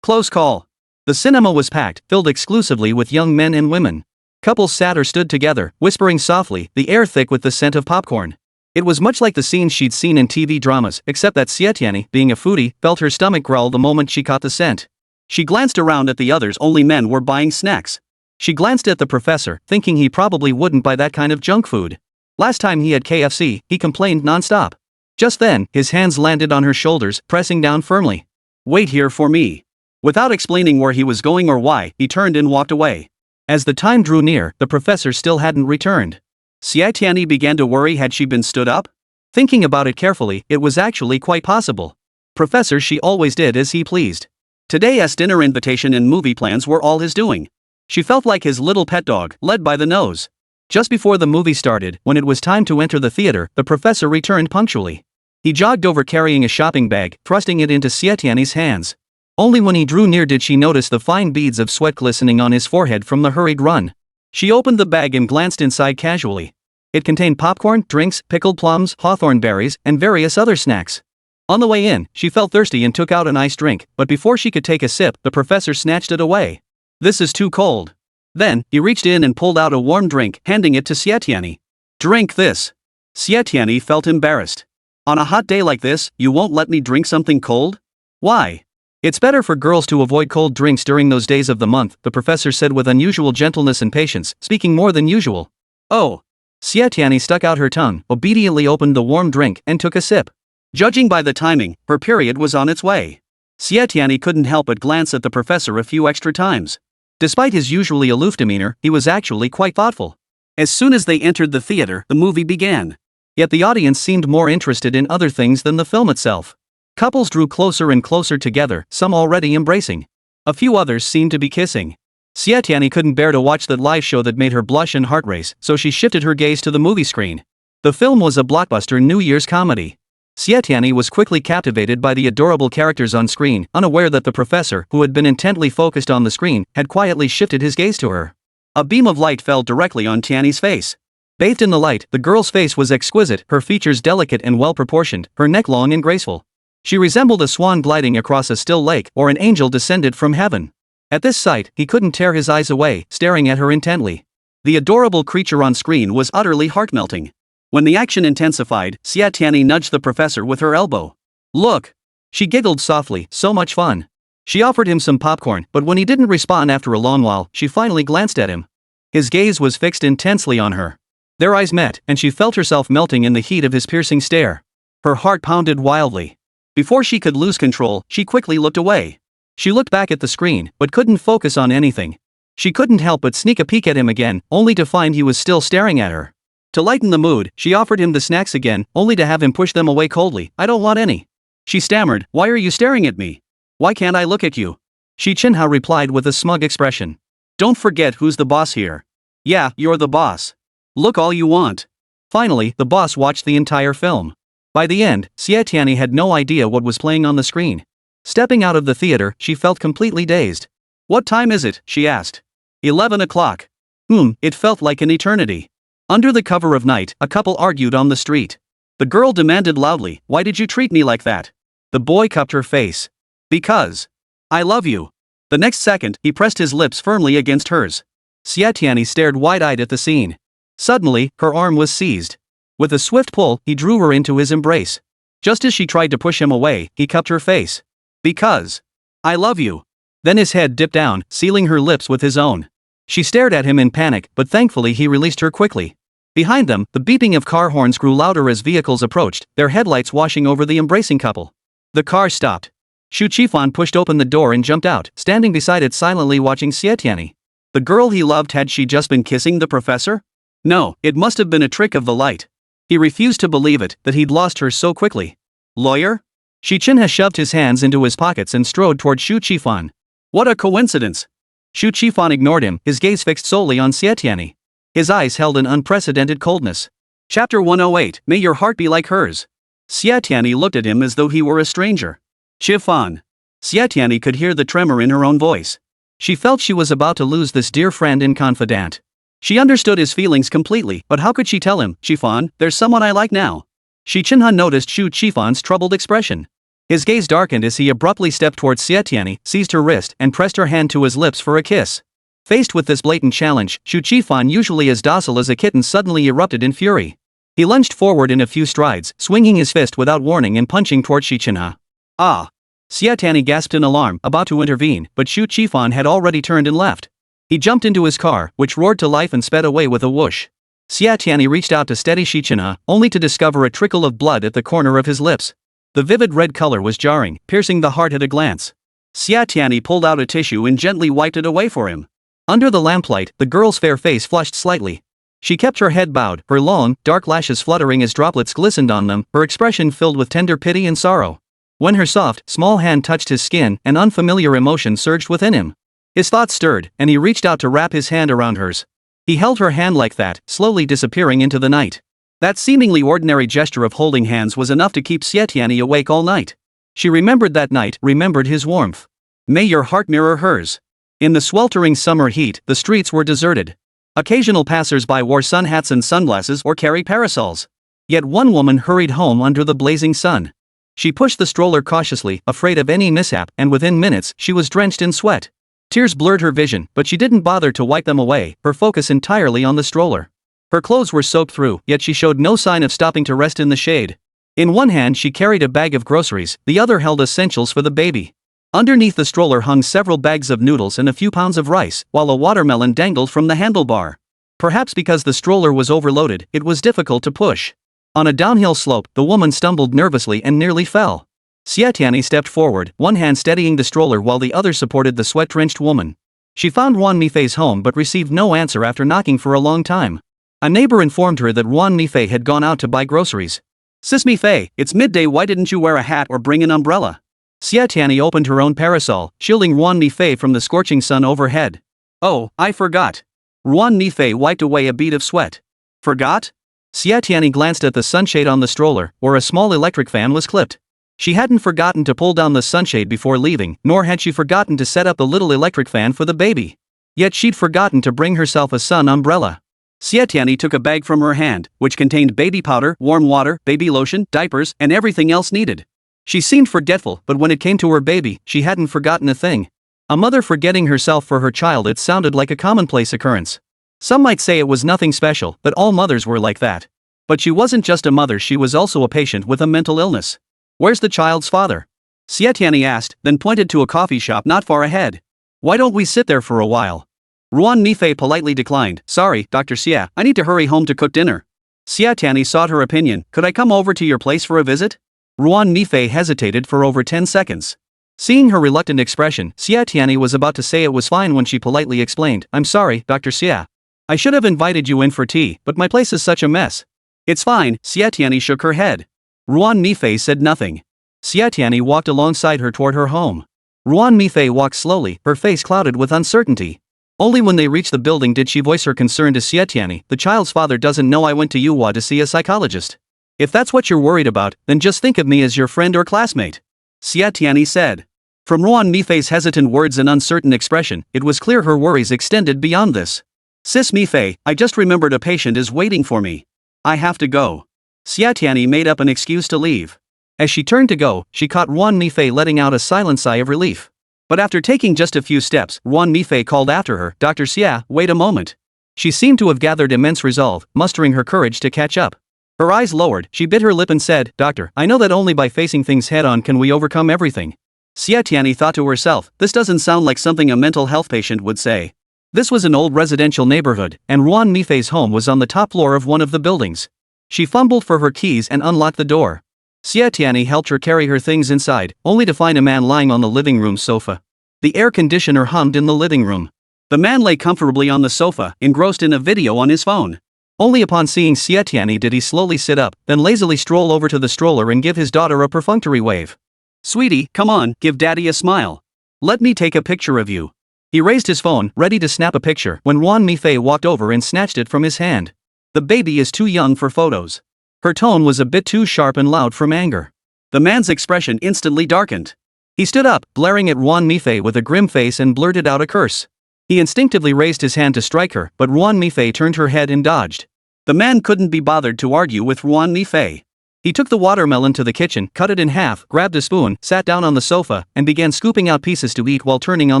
Close call. The cinema was packed, filled exclusively with young men and women. Couples sat or stood together, whispering softly, the air thick with the scent of popcorn. It was much like the scenes she'd seen in TV dramas, except that Xie Tianyi, being a foodie, felt her stomach growl the moment she caught the scent. She glanced around at the others. Only men were buying snacks. She glanced at the professor, thinking he probably wouldn't buy that kind of junk food. Last time he had KFC, he complained non-stop. Just then, his hands landed on her shoulders, pressing down firmly. "Wait here for me." Without explaining where he was going or why, he turned and walked away. As the time drew near, the professor still hadn't returned. Xie Tianyi began to worry. Had she been stood up? Thinking about it carefully, it was actually quite possible. Professor Xi always did as he pleased. Today's dinner invitation and movie plans were all his doing. She felt like his little pet dog, led by the nose. Just before the movie started, when it was time to enter the theater, the professor returned punctually. He jogged over carrying a shopping bag, thrusting it into Xie Tianyi's hands. Only when he drew near did she notice the fine beads of sweat glistening on his forehead from the hurried run. She opened the bag and glanced inside casually. It contained popcorn, drinks, pickled plums, hawthorn berries, and various other snacks. On the way in, she felt thirsty and took out an iced drink, but before she could take a sip, the professor snatched it away. "This is too cold." Then, he reached in and pulled out a warm drink, handing it to Xie Tianyi. "Drink this." Xie Tianyi felt embarrassed. "On a hot day like this, you won't let me drink something cold? Why?" "It's better for girls to avoid cold drinks during those days of the month," the professor said with unusual gentleness and patience, speaking more than usual. "Oh." Xie Tianyi stuck out her tongue, obediently opened the warm drink, and took a sip. Judging by the timing, her period was on its way. Xie Tianyi couldn't help but glance at the professor a few extra times. Despite his usually aloof demeanor, he was actually quite thoughtful. As soon as they entered the theater, the movie began. Yet the audience seemed more interested in other things than the film itself. Couples drew closer and closer together, some already embracing. A few others seemed to be kissing. Xie Tianyi couldn't bear to watch that live show that made her blush and heart race, so she shifted her gaze to the movie screen. The film was a blockbuster New Year's comedy. Xie Tianyi was quickly captivated by the adorable characters on screen, unaware that the professor, who had been intently focused on the screen, had quietly shifted his gaze to her. A beam of light fell directly on Tianyi's face. Bathed in the light, the girl's face was exquisite, her features delicate and well-proportioned, her neck long and graceful. She resembled a swan gliding across a still lake or an angel descended from heaven. At this sight, he couldn't tear his eyes away, staring at her intently. The adorable creature on screen was utterly heart-melting. When the action intensified, Xie Tianyi nudged the professor with her elbow. "Look!" She giggled softly, "So much fun." She offered him some popcorn, but when he didn't respond after a long while, she finally glanced at him. His gaze was fixed intensely on her. Their eyes met, and she felt herself melting in the heat of his piercing stare. Her heart pounded wildly. Before she could lose control, she quickly looked away. She looked back at the screen, but couldn't focus on anything. She couldn't help but sneak a peek at him again, only to find he was still staring at her. To lighten the mood, she offered him the snacks again, only to have him push them away coldly. "I don't want any." She stammered, "Why are you staring at me? Why can't I look at you?" Xi Chenhe replied with a smug expression. "Don't forget who's the boss here." "Yeah, you're the boss. Look all you want." Finally, the boss watched the entire film. By the end, Xie Tianyi had no idea what was playing on the screen. Stepping out of the theater, she felt completely dazed. "What time is it?" she asked. 11 o'clock. It felt like an eternity. Under the cover of night, a couple argued on the street. The girl demanded loudly, "Why did you treat me like that?" The boy cupped her face. "Because I love you." The next second, he pressed his lips firmly against hers. Xie Tianyi stared wide-eyed at the scene. Suddenly, her arm was seized. With a swift pull, he drew her into his embrace. Just as she tried to push him away, he cupped her face. "Because I love you." Then his head dipped down, sealing her lips with his own. She stared at him in panic, but thankfully he released her quickly. Behind them, the beeping of car horns grew louder as vehicles approached, their headlights washing over the embracing couple. The car stopped. Xu Qifan pushed open the door and jumped out, standing beside it silently watching Xie Tianyi. The girl he loved, had she just been kissing the professor? No, it must have been a trick of the light. He refused to believe it, that he'd lost her so quickly. Lawyer? Xi Chenhe shoved his hands into his pockets and strode toward Xu Qifan. What a coincidence! Xu Qifan ignored him, his gaze fixed solely on Xie Tianyi. His eyes held an unprecedented coldness. Chapter 108, May Your Heart Be Like Hers. Xie Tianyi looked at him as though he were a stranger. Qifan. Xie Tianyi could hear the tremor in her own voice. She felt she was about to lose this dear friend and confidant. She understood his feelings completely, but how could she tell him, Qifan, there's someone I like now? Xi Chenhe noticed Xu Qifan's troubled expression. His gaze darkened as he abruptly stepped towards Xie Tianyi, seized her wrist, and pressed her hand to his lips for a kiss. Faced with this blatant challenge, Xu Qifan, usually as docile as a kitten, suddenly erupted in fury. He lunged forward in a few strides, swinging his fist without warning and punching toward Xi Chenhe. Ah! Xie Tianyi gasped in alarm, about to intervene, but Xu Qifan had already turned and left. He jumped into his car, which roared to life and sped away with a whoosh. Xie Tianyi reached out to steady Xi Chenhe, only to discover a trickle of blood at the corner of his lips. The vivid red color was jarring, piercing the heart at a glance. Xie Tianyi pulled out a tissue and gently wiped it away for him. Under the lamplight, the girl's fair face flushed slightly. She kept her head bowed, her long, dark lashes fluttering as droplets glistened on them, her expression filled with tender pity and sorrow. When her soft, small hand touched his skin, an unfamiliar emotion surged within him. His thoughts stirred, and he reached out to wrap his hand around hers. He held her hand like that, slowly disappearing into the night. That seemingly ordinary gesture of holding hands was enough to keep Xie Tianyi awake all night. She remembered that night, remembered his warmth. May your heart mirror hers. In the sweltering summer heat, the streets were deserted. Occasional passers-by wore sun hats and sunglasses or carried parasols. Yet one woman hurried home under the blazing sun. She pushed the stroller cautiously, afraid of any mishap, and within minutes, she was drenched in sweat. Tears blurred her vision, but she didn't bother to wipe them away, her focus entirely on the stroller. Her clothes were soaked through, yet she showed no sign of stopping to rest in the shade. In one hand she carried a bag of groceries, the other held essentials for the baby. Underneath the stroller hung several bags of noodles and a few pounds of rice, while a watermelon dangled from the handlebar. Perhaps because the stroller was overloaded, it was difficult to push. On a downhill slope, the woman stumbled nervously and nearly fell. Xie Tianyi stepped forward, one hand steadying the stroller while the other supported the sweat-drenched woman. She found Ruan Mifei's home but received no answer after knocking for a long time. A neighbor informed her that Ruan Mifei had gone out to buy groceries. Sis Mifei, it's midday, why didn't you wear a hat or bring an umbrella? Xie Tianyi opened her own parasol, shielding Ruan Mifei from the scorching sun overhead. Oh, I forgot. Ruan Mifei wiped away a bead of sweat. Forgot? Xie Tianyi glanced at the sunshade on the stroller, where a small electric fan was clipped. She hadn't forgotten to pull down the sunshade before leaving, nor had she forgotten to set up the little electric fan for the baby. Yet she'd forgotten to bring herself a sun umbrella. Xie Tianyi took a bag from her hand, which contained baby powder, warm water, baby lotion, diapers, and everything else needed. She seemed forgetful, but when it came to her baby, she hadn't forgotten a thing. A mother forgetting herself for her child, it sounded like a commonplace occurrence. Some might say it was nothing special, but all mothers were like that. But she wasn't just a mother, she was also a patient with a mental illness. Where's the child's father? Xie Tianyi asked, then pointed to a coffee shop not far ahead. Why don't we sit there for a while? Ruan Mifei politely declined. Sorry, Dr. Xie, I need to hurry home to cook dinner. Xie Tianyi sought her opinion. Could I come over to your place for a visit? Ruan Mifei hesitated for over 10 seconds. Seeing her reluctant expression, Xie Tianyi was about to say it was fine when she politely explained, I'm sorry, Dr. Xie. I should have invited you in for tea, but my place is such a mess. It's fine, Xie Tianyi shook her head. Ruan Mifei said nothing. Xie Tianyi walked alongside her toward her home. Ruan Mifei walked slowly, her face clouded with uncertainty. Only when they reached the building did she voice her concern to Xie Tianyi. The child's father doesn't know I went to Yuhua to see a psychologist. If that's what you're worried about, then just think of me as your friend or classmate. Xie Tianyi said. From Ruan Mifei's hesitant words and uncertain expression, it was clear her worries extended beyond this. Sis Mifei, I just remembered a patient is waiting for me. I have to go. Xie Tianyi made up an excuse to leave. As she turned to go, she caught Ruan Mifei letting out a silent sigh of relief. But after taking just a few steps, Ruan Mifei called after her, Dr. Xie, wait a moment. She seemed to have gathered immense resolve, mustering her courage to catch up. Her eyes lowered, she bit her lip and said, Doctor, I know that only by facing things head-on can we overcome everything. Xie Tianyi thought to herself, this doesn't sound like something a mental health patient would say. This was an old residential neighborhood, and Ruan Mifei's home was on the top floor of one of the buildings. She fumbled for her keys and unlocked the door. Xie Tianyi helped her carry her things inside, only to find a man lying on the living room sofa. The air conditioner hummed in the living room. The man lay comfortably on the sofa, engrossed in a video on his phone. Only upon seeing Xie Tianyi did he slowly sit up, then lazily stroll over to the stroller and give his daughter a perfunctory wave. "Sweetie, come on, give daddy a smile. Let me take a picture of you." He raised his phone, ready to snap a picture, when Wan Mifei walked over and snatched it from his hand. "The baby is too young for photos." Her tone was a bit too sharp and loud from anger. The man's expression instantly darkened. He stood up, blaring at Wan Mifei with a grim face and blurted out a curse. He instinctively raised his hand to strike her, but Wan Mifei turned her head and dodged. The man couldn't be bothered to argue with Wan Mifei. He took the watermelon to the kitchen, cut it in half, grabbed a spoon, sat down on the sofa, and began scooping out pieces to eat while turning on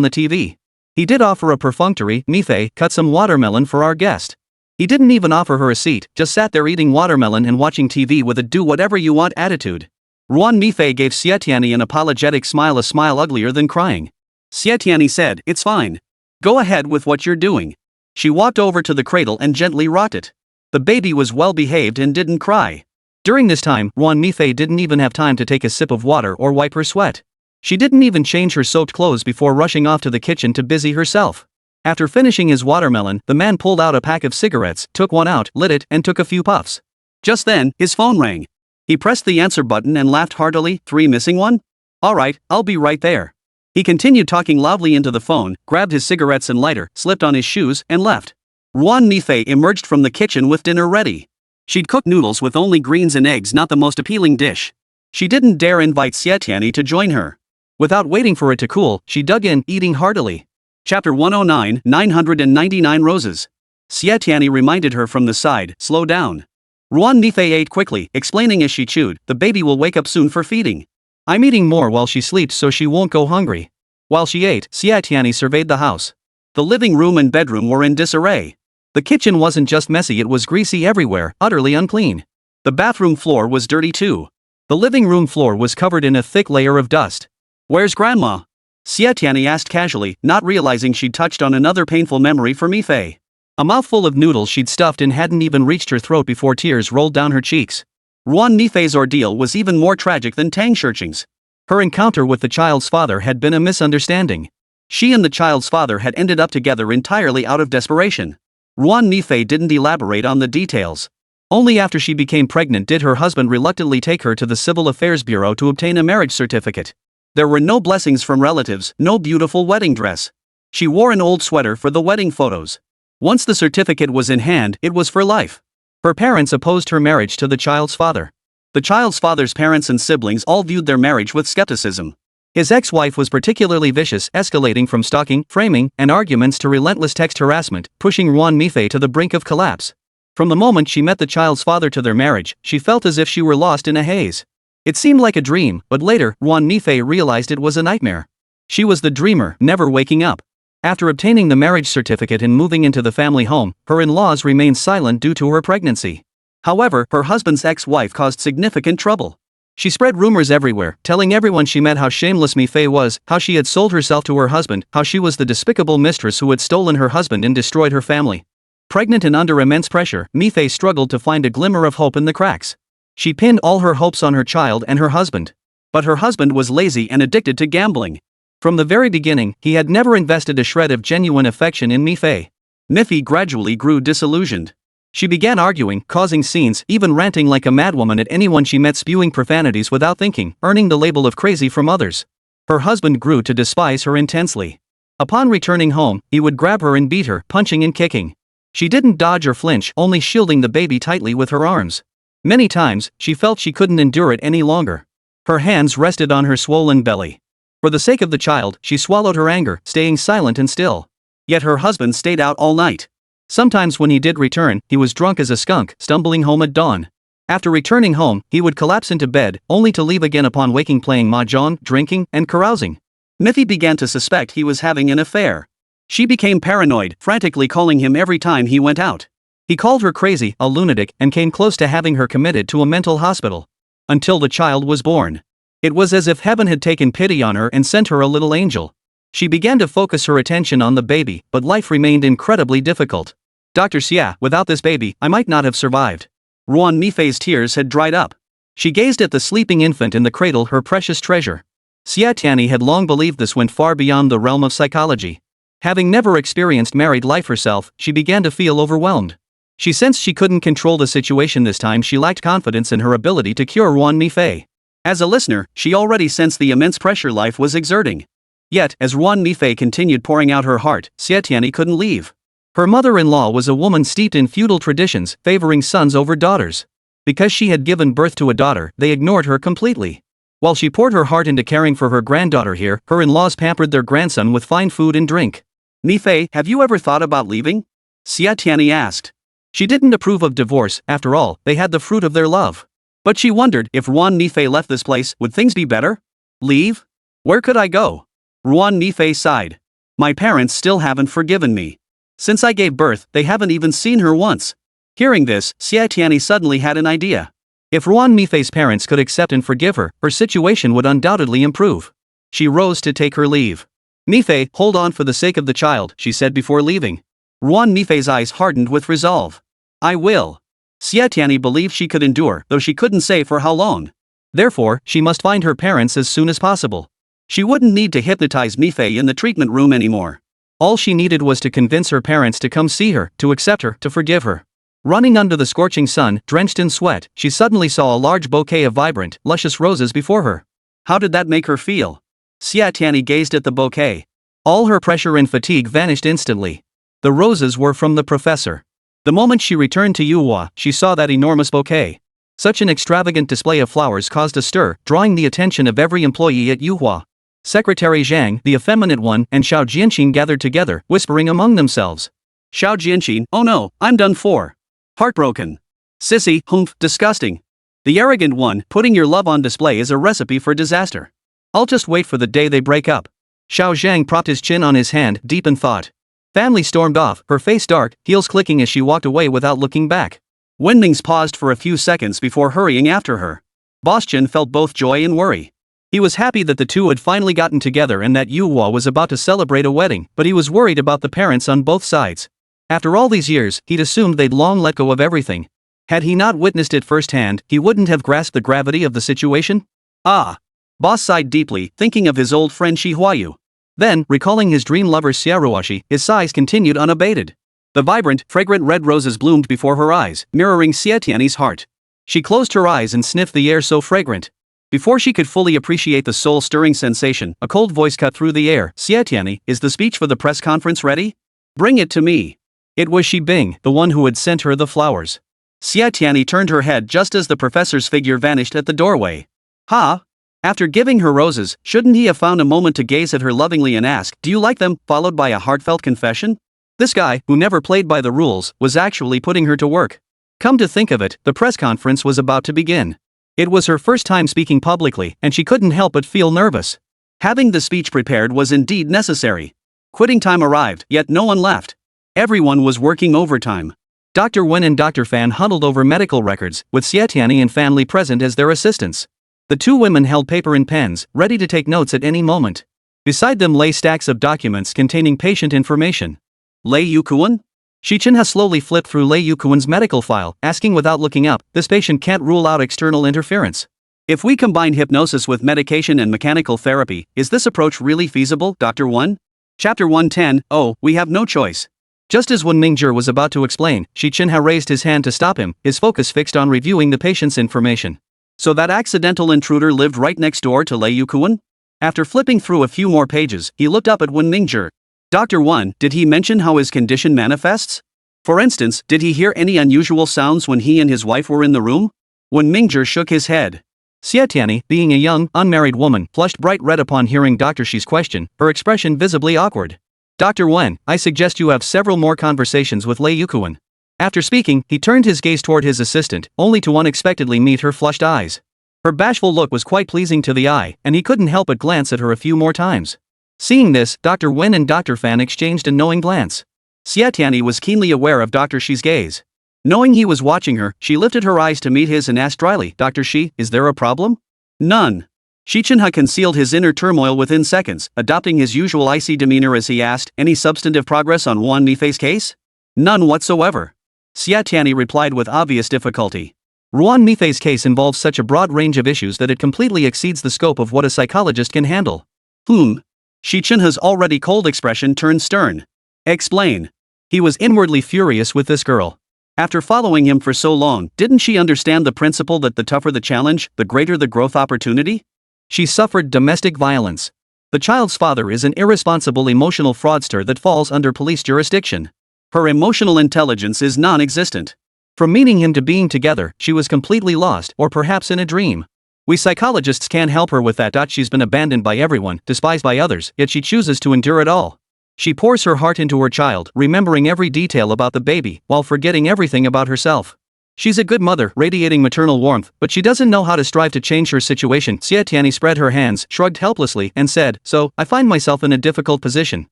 the TV. He did offer a perfunctory, "Mifei, cut some watermelon for our guest." He didn't even offer her a seat, just sat there eating watermelon and watching TV with a do-whatever-you-want attitude. Wan Mifei gave Xie Tianyi an apologetic smile, a smile uglier than crying. Xie Tianyi said, "It's fine. Go ahead with what you're doing." She walked over to the cradle and gently rocked it. The baby was well behaved and didn't cry. During this time, Wan Mifei didn't even have time to take a sip of water or wipe her sweat. She didn't even change her soaked clothes before rushing off to the kitchen to busy herself. After finishing his watermelon, the man pulled out a pack of cigarettes, took one out, lit it, and took a few puffs. Just then, his phone rang. He pressed the answer button and laughed heartily. "3 missing one? Alright, I'll be right there." He continued talking loudly into the phone, grabbed his cigarettes and lighter, slipped on his shoes, and left. Wan Mifei emerged from the kitchen with dinner ready. She'd cooked noodles with only greens and eggs, not the most appealing dish. She didn't dare invite Xie Tianyi to join her. Without waiting for it to cool, she dug in, eating heartily. Chapter 109, 999 Roses. Xie Tianyi reminded her from the side, "Slow down." Wan Mifei ate quickly, explaining as she chewed, "The baby will wake up soon for feeding. I'm eating more while she sleeps so she won't go hungry." While she ate, Xie Tianyi surveyed the house. The living room and bedroom were in disarray. The kitchen wasn't just messy, it was greasy everywhere, utterly unclean. The bathroom floor was dirty too. The living room floor was covered in a thick layer of dust. "Where's Grandma?" Xie Tianyi asked casually, not realizing she'd touched on another painful memory for Mifei. A mouthful of noodles she'd stuffed in hadn't even reached her throat before tears rolled down her cheeks. Wan Mifei's ordeal was even more tragic than Tang Shirqing's. Her encounter with the child's father had been a misunderstanding. She and the child's father had ended up together entirely out of desperation. Wan Mifei didn't elaborate on the details. Only after she became pregnant did her husband reluctantly take her to the Civil Affairs Bureau to obtain a marriage certificate. There were no blessings from relatives, no beautiful wedding dress. She wore an old sweater for the wedding photos. Once the certificate was in hand, it was for life. Her parents opposed her marriage to the child's father. The child's father's parents and siblings all viewed their marriage with skepticism. His ex-wife was particularly vicious, escalating from stalking, framing, and arguments to relentless text harassment, pushing Wan Mifei to the brink of collapse. From the moment she met the child's father to their marriage, she felt as if she were lost in a haze. It seemed like a dream, but later, Wan Mifei realized it was a nightmare. She was the dreamer, never waking up. After obtaining the marriage certificate and moving into the family home, her in-laws remained silent due to her pregnancy. However, her husband's ex-wife caused significant trouble. She spread rumors everywhere, telling everyone she met how shameless Mifei was, how she had sold herself to her husband, how she was the despicable mistress who had stolen her husband and destroyed her family. Pregnant and under immense pressure, Mifei struggled to find a glimmer of hope in the cracks. She pinned all her hopes on her child and her husband. But her husband was lazy and addicted to gambling. From the very beginning, he had never invested a shred of genuine affection in Mifei. Mifei gradually grew disillusioned. She began arguing, causing scenes, even ranting like a madwoman at anyone she met, spewing profanities without thinking, earning the label of crazy from others. Her husband grew to despise her intensely. Upon returning home, he would grab her and beat her, punching and kicking. She didn't dodge or flinch, only shielding the baby tightly with her arms. Many times, she felt she couldn't endure it any longer. Her hands rested on her swollen belly. For the sake of the child, she swallowed her anger, staying silent and still. Yet her husband stayed out all night. Sometimes when he did return, he was drunk as a skunk, stumbling home at dawn. After returning home, he would collapse into bed, only to leave again upon waking, playing mahjong, drinking, and carousing. Mifei began to suspect he was having an affair. She became paranoid, frantically calling him every time he went out. He called her crazy, a lunatic, and came close to having her committed to a mental hospital. Until the child was born. It was as if heaven had taken pity on her and sent her a little angel. She began to focus her attention on the baby, but life remained incredibly difficult. "Dr. Xia, without this baby, I might not have survived." Wan Mifei's tears had dried up. She gazed at the sleeping infant in the cradle, her precious treasure. Xie Tianyi had long believed this went far beyond the realm of psychology. Having never experienced married life herself, she began to feel overwhelmed. She sensed she couldn't control the situation this time. She lacked confidence in her ability to cure Ruan Nifei. As a listener, she already sensed the immense pressure life was exerting. Yet, as Ruan Nifei continued pouring out her heart, Xie Tianyi couldn't leave. Her mother-in-law was a woman steeped in feudal traditions, favoring sons over daughters. Because she had given birth to a daughter, they ignored her completely. While she poured her heart into caring for her granddaughter here, her in-laws pampered their grandson with fine food and drink. Nifei, have you ever thought about leaving? Xie Tianyi asked. She didn't approve of divorce, after all, they had the fruit of their love. But she wondered, if Ruan Nifei left this place, would things be better? Leave? Where could I go? Ruan Nifei sighed. My parents still haven't forgiven me. Since I gave birth, they haven't even seen her once. Hearing this, Xie Tianyi suddenly had an idea. If Ruan Nifei's parents could accept and forgive her, her situation would undoubtedly improve. She rose to take her leave. Nifei, hold on for the sake of the child, she said before leaving. Ruan Nifei's eyes hardened with resolve. I will. Xie Tianyi believed she could endure, though she couldn't say for how long. Therefore, she must find her parents as soon as possible. She wouldn't need to hypnotize Nifei in the treatment room anymore. All she needed was to convince her parents to come see her, to accept her, to forgive her. Running under the scorching sun, drenched in sweat, she suddenly saw a large bouquet of vibrant, luscious roses before her. How did that make her feel? Xie Tianyi gazed at the bouquet. All her pressure and fatigue vanished instantly. The roses were from the professor. The moment she returned to Yuhua, she saw that enormous bouquet. Such an extravagant display of flowers caused a stir, drawing the attention of every employee at Yuhua. Secretary Zhang, the effeminate one, and Xiao Jianqin gathered together, whispering among themselves. Xiao Jianqin, oh no, I'm done for. Heartbroken. Sissy, humph, disgusting. The arrogant one, putting your love on display is a recipe for disaster. I'll just wait for the day they break up. Xiao Zhang propped his chin on his hand, deep in thought. Family stormed off, her face dark, heels clicking as she walked away without looking back. Wenming's paused for a few seconds before hurrying after her. Boss Chen felt both joy and worry. He was happy that the two had finally gotten together and that Yuhua was about to celebrate a wedding, but he was worried about the parents on both sides. After all these years, he'd assumed they'd long let go of everything. Had he not witnessed it firsthand, he wouldn't have grasped the gravity of the situation. Ah! Boss sighed deeply, thinking of his old friend Huayu. Then, recalling his dream lover Xiaoruashi, his sighs continued unabated. The vibrant, fragrant red roses bloomed before her eyes, mirroring Xie Tianyi's heart. She closed her eyes and sniffed the air so fragrant. Before she could fully appreciate the soul-stirring sensation, a cold voice cut through the air. Xie Tianyi, is the speech for the press conference ready? Bring it to me. It was Shi Bing, the one who had sent her the flowers. Xie Tianyi turned her head just as the professor's figure vanished at the doorway. Ha! After giving her roses, shouldn't he have found a moment to gaze at her lovingly and ask, do you like them, followed by a heartfelt confession? This guy, who never played by the rules, was actually putting her to work. Come to think of it, the press conference was about to begin. It was her first time speaking publicly, and she couldn't help but feel nervous. Having the speech prepared was indeed necessary. Quitting time arrived, yet no one left. Everyone was working overtime. Dr. Wen and Dr. Fan huddled over medical records, with Xie Tianyi and Fan Li present as their assistants. The two women held paper and pens, ready to take notes at any moment. Beside them lay stacks of documents containing patient information. Lei Yukuan? Xi Chenhe slowly flipped through Lei Yukuan's medical file, asking without looking up, this patient can't rule out external interference. If we combine hypnosis with medication and mechanical therapy, is this approach really feasible, Dr. Wen? Chapter 110, oh, we have no choice. Just as Wen Mingzhong was about to explain, Xi Chenhe raised his hand to stop him, his focus fixed on reviewing the patient's information. So that accidental intruder lived right next door to Lei Yukuan? After flipping through a few more pages, he looked up at Wen Mingzhong. Dr. Wen, did he mention how his condition manifests? For instance, did he hear any unusual sounds when he and his wife were in the room? Wen Mingzhong shook his head. Xie Tianyi, being a young, unmarried woman, flushed bright red upon hearing Dr. Xi's question, her expression visibly awkward. Dr. Wen, I suggest you have several more conversations with Lei Yukuan. After speaking, he turned his gaze toward his assistant, only to unexpectedly meet her flushed eyes. Her bashful look was quite pleasing to the eye, and he couldn't help but glance at her a few more times. Seeing this, Dr. Wen and Dr. Fan exchanged a knowing glance. Xie Tianyi was keenly aware of Dr. Xi's gaze. Knowing he was watching her, she lifted her eyes to meet his and asked dryly, Dr. Xi, is there a problem? None. Xi Chenhe concealed his inner turmoil within seconds, adopting his usual icy demeanor as he asked, any substantive progress on Ruan Nifei's case? None whatsoever. Xie Tianyi replied with obvious difficulty. Ruan Mifei's case involves such a broad range of issues that it completely exceeds the scope of what a psychologist can handle. Xi Chenhe's already cold expression turned stern. Explain. He was inwardly furious with this girl. After following him for so long, didn't she understand the principle that the tougher the challenge, the greater the growth opportunity? She suffered domestic violence. The child's father is an irresponsible emotional fraudster that falls under police jurisdiction. Her emotional intelligence is non-existent. From meeting him to being together, she was completely lost, or perhaps in a dream. We psychologists can't help her with that. She's been abandoned by everyone, despised by others, yet she chooses to endure it all. She pours her heart into her child, remembering every detail about the baby, while forgetting everything about herself. She's a good mother, radiating maternal warmth, but she doesn't know how to strive to change her situation. Xie Tianyi spread her hands, shrugged helplessly, and said, "So, I find myself in a difficult position."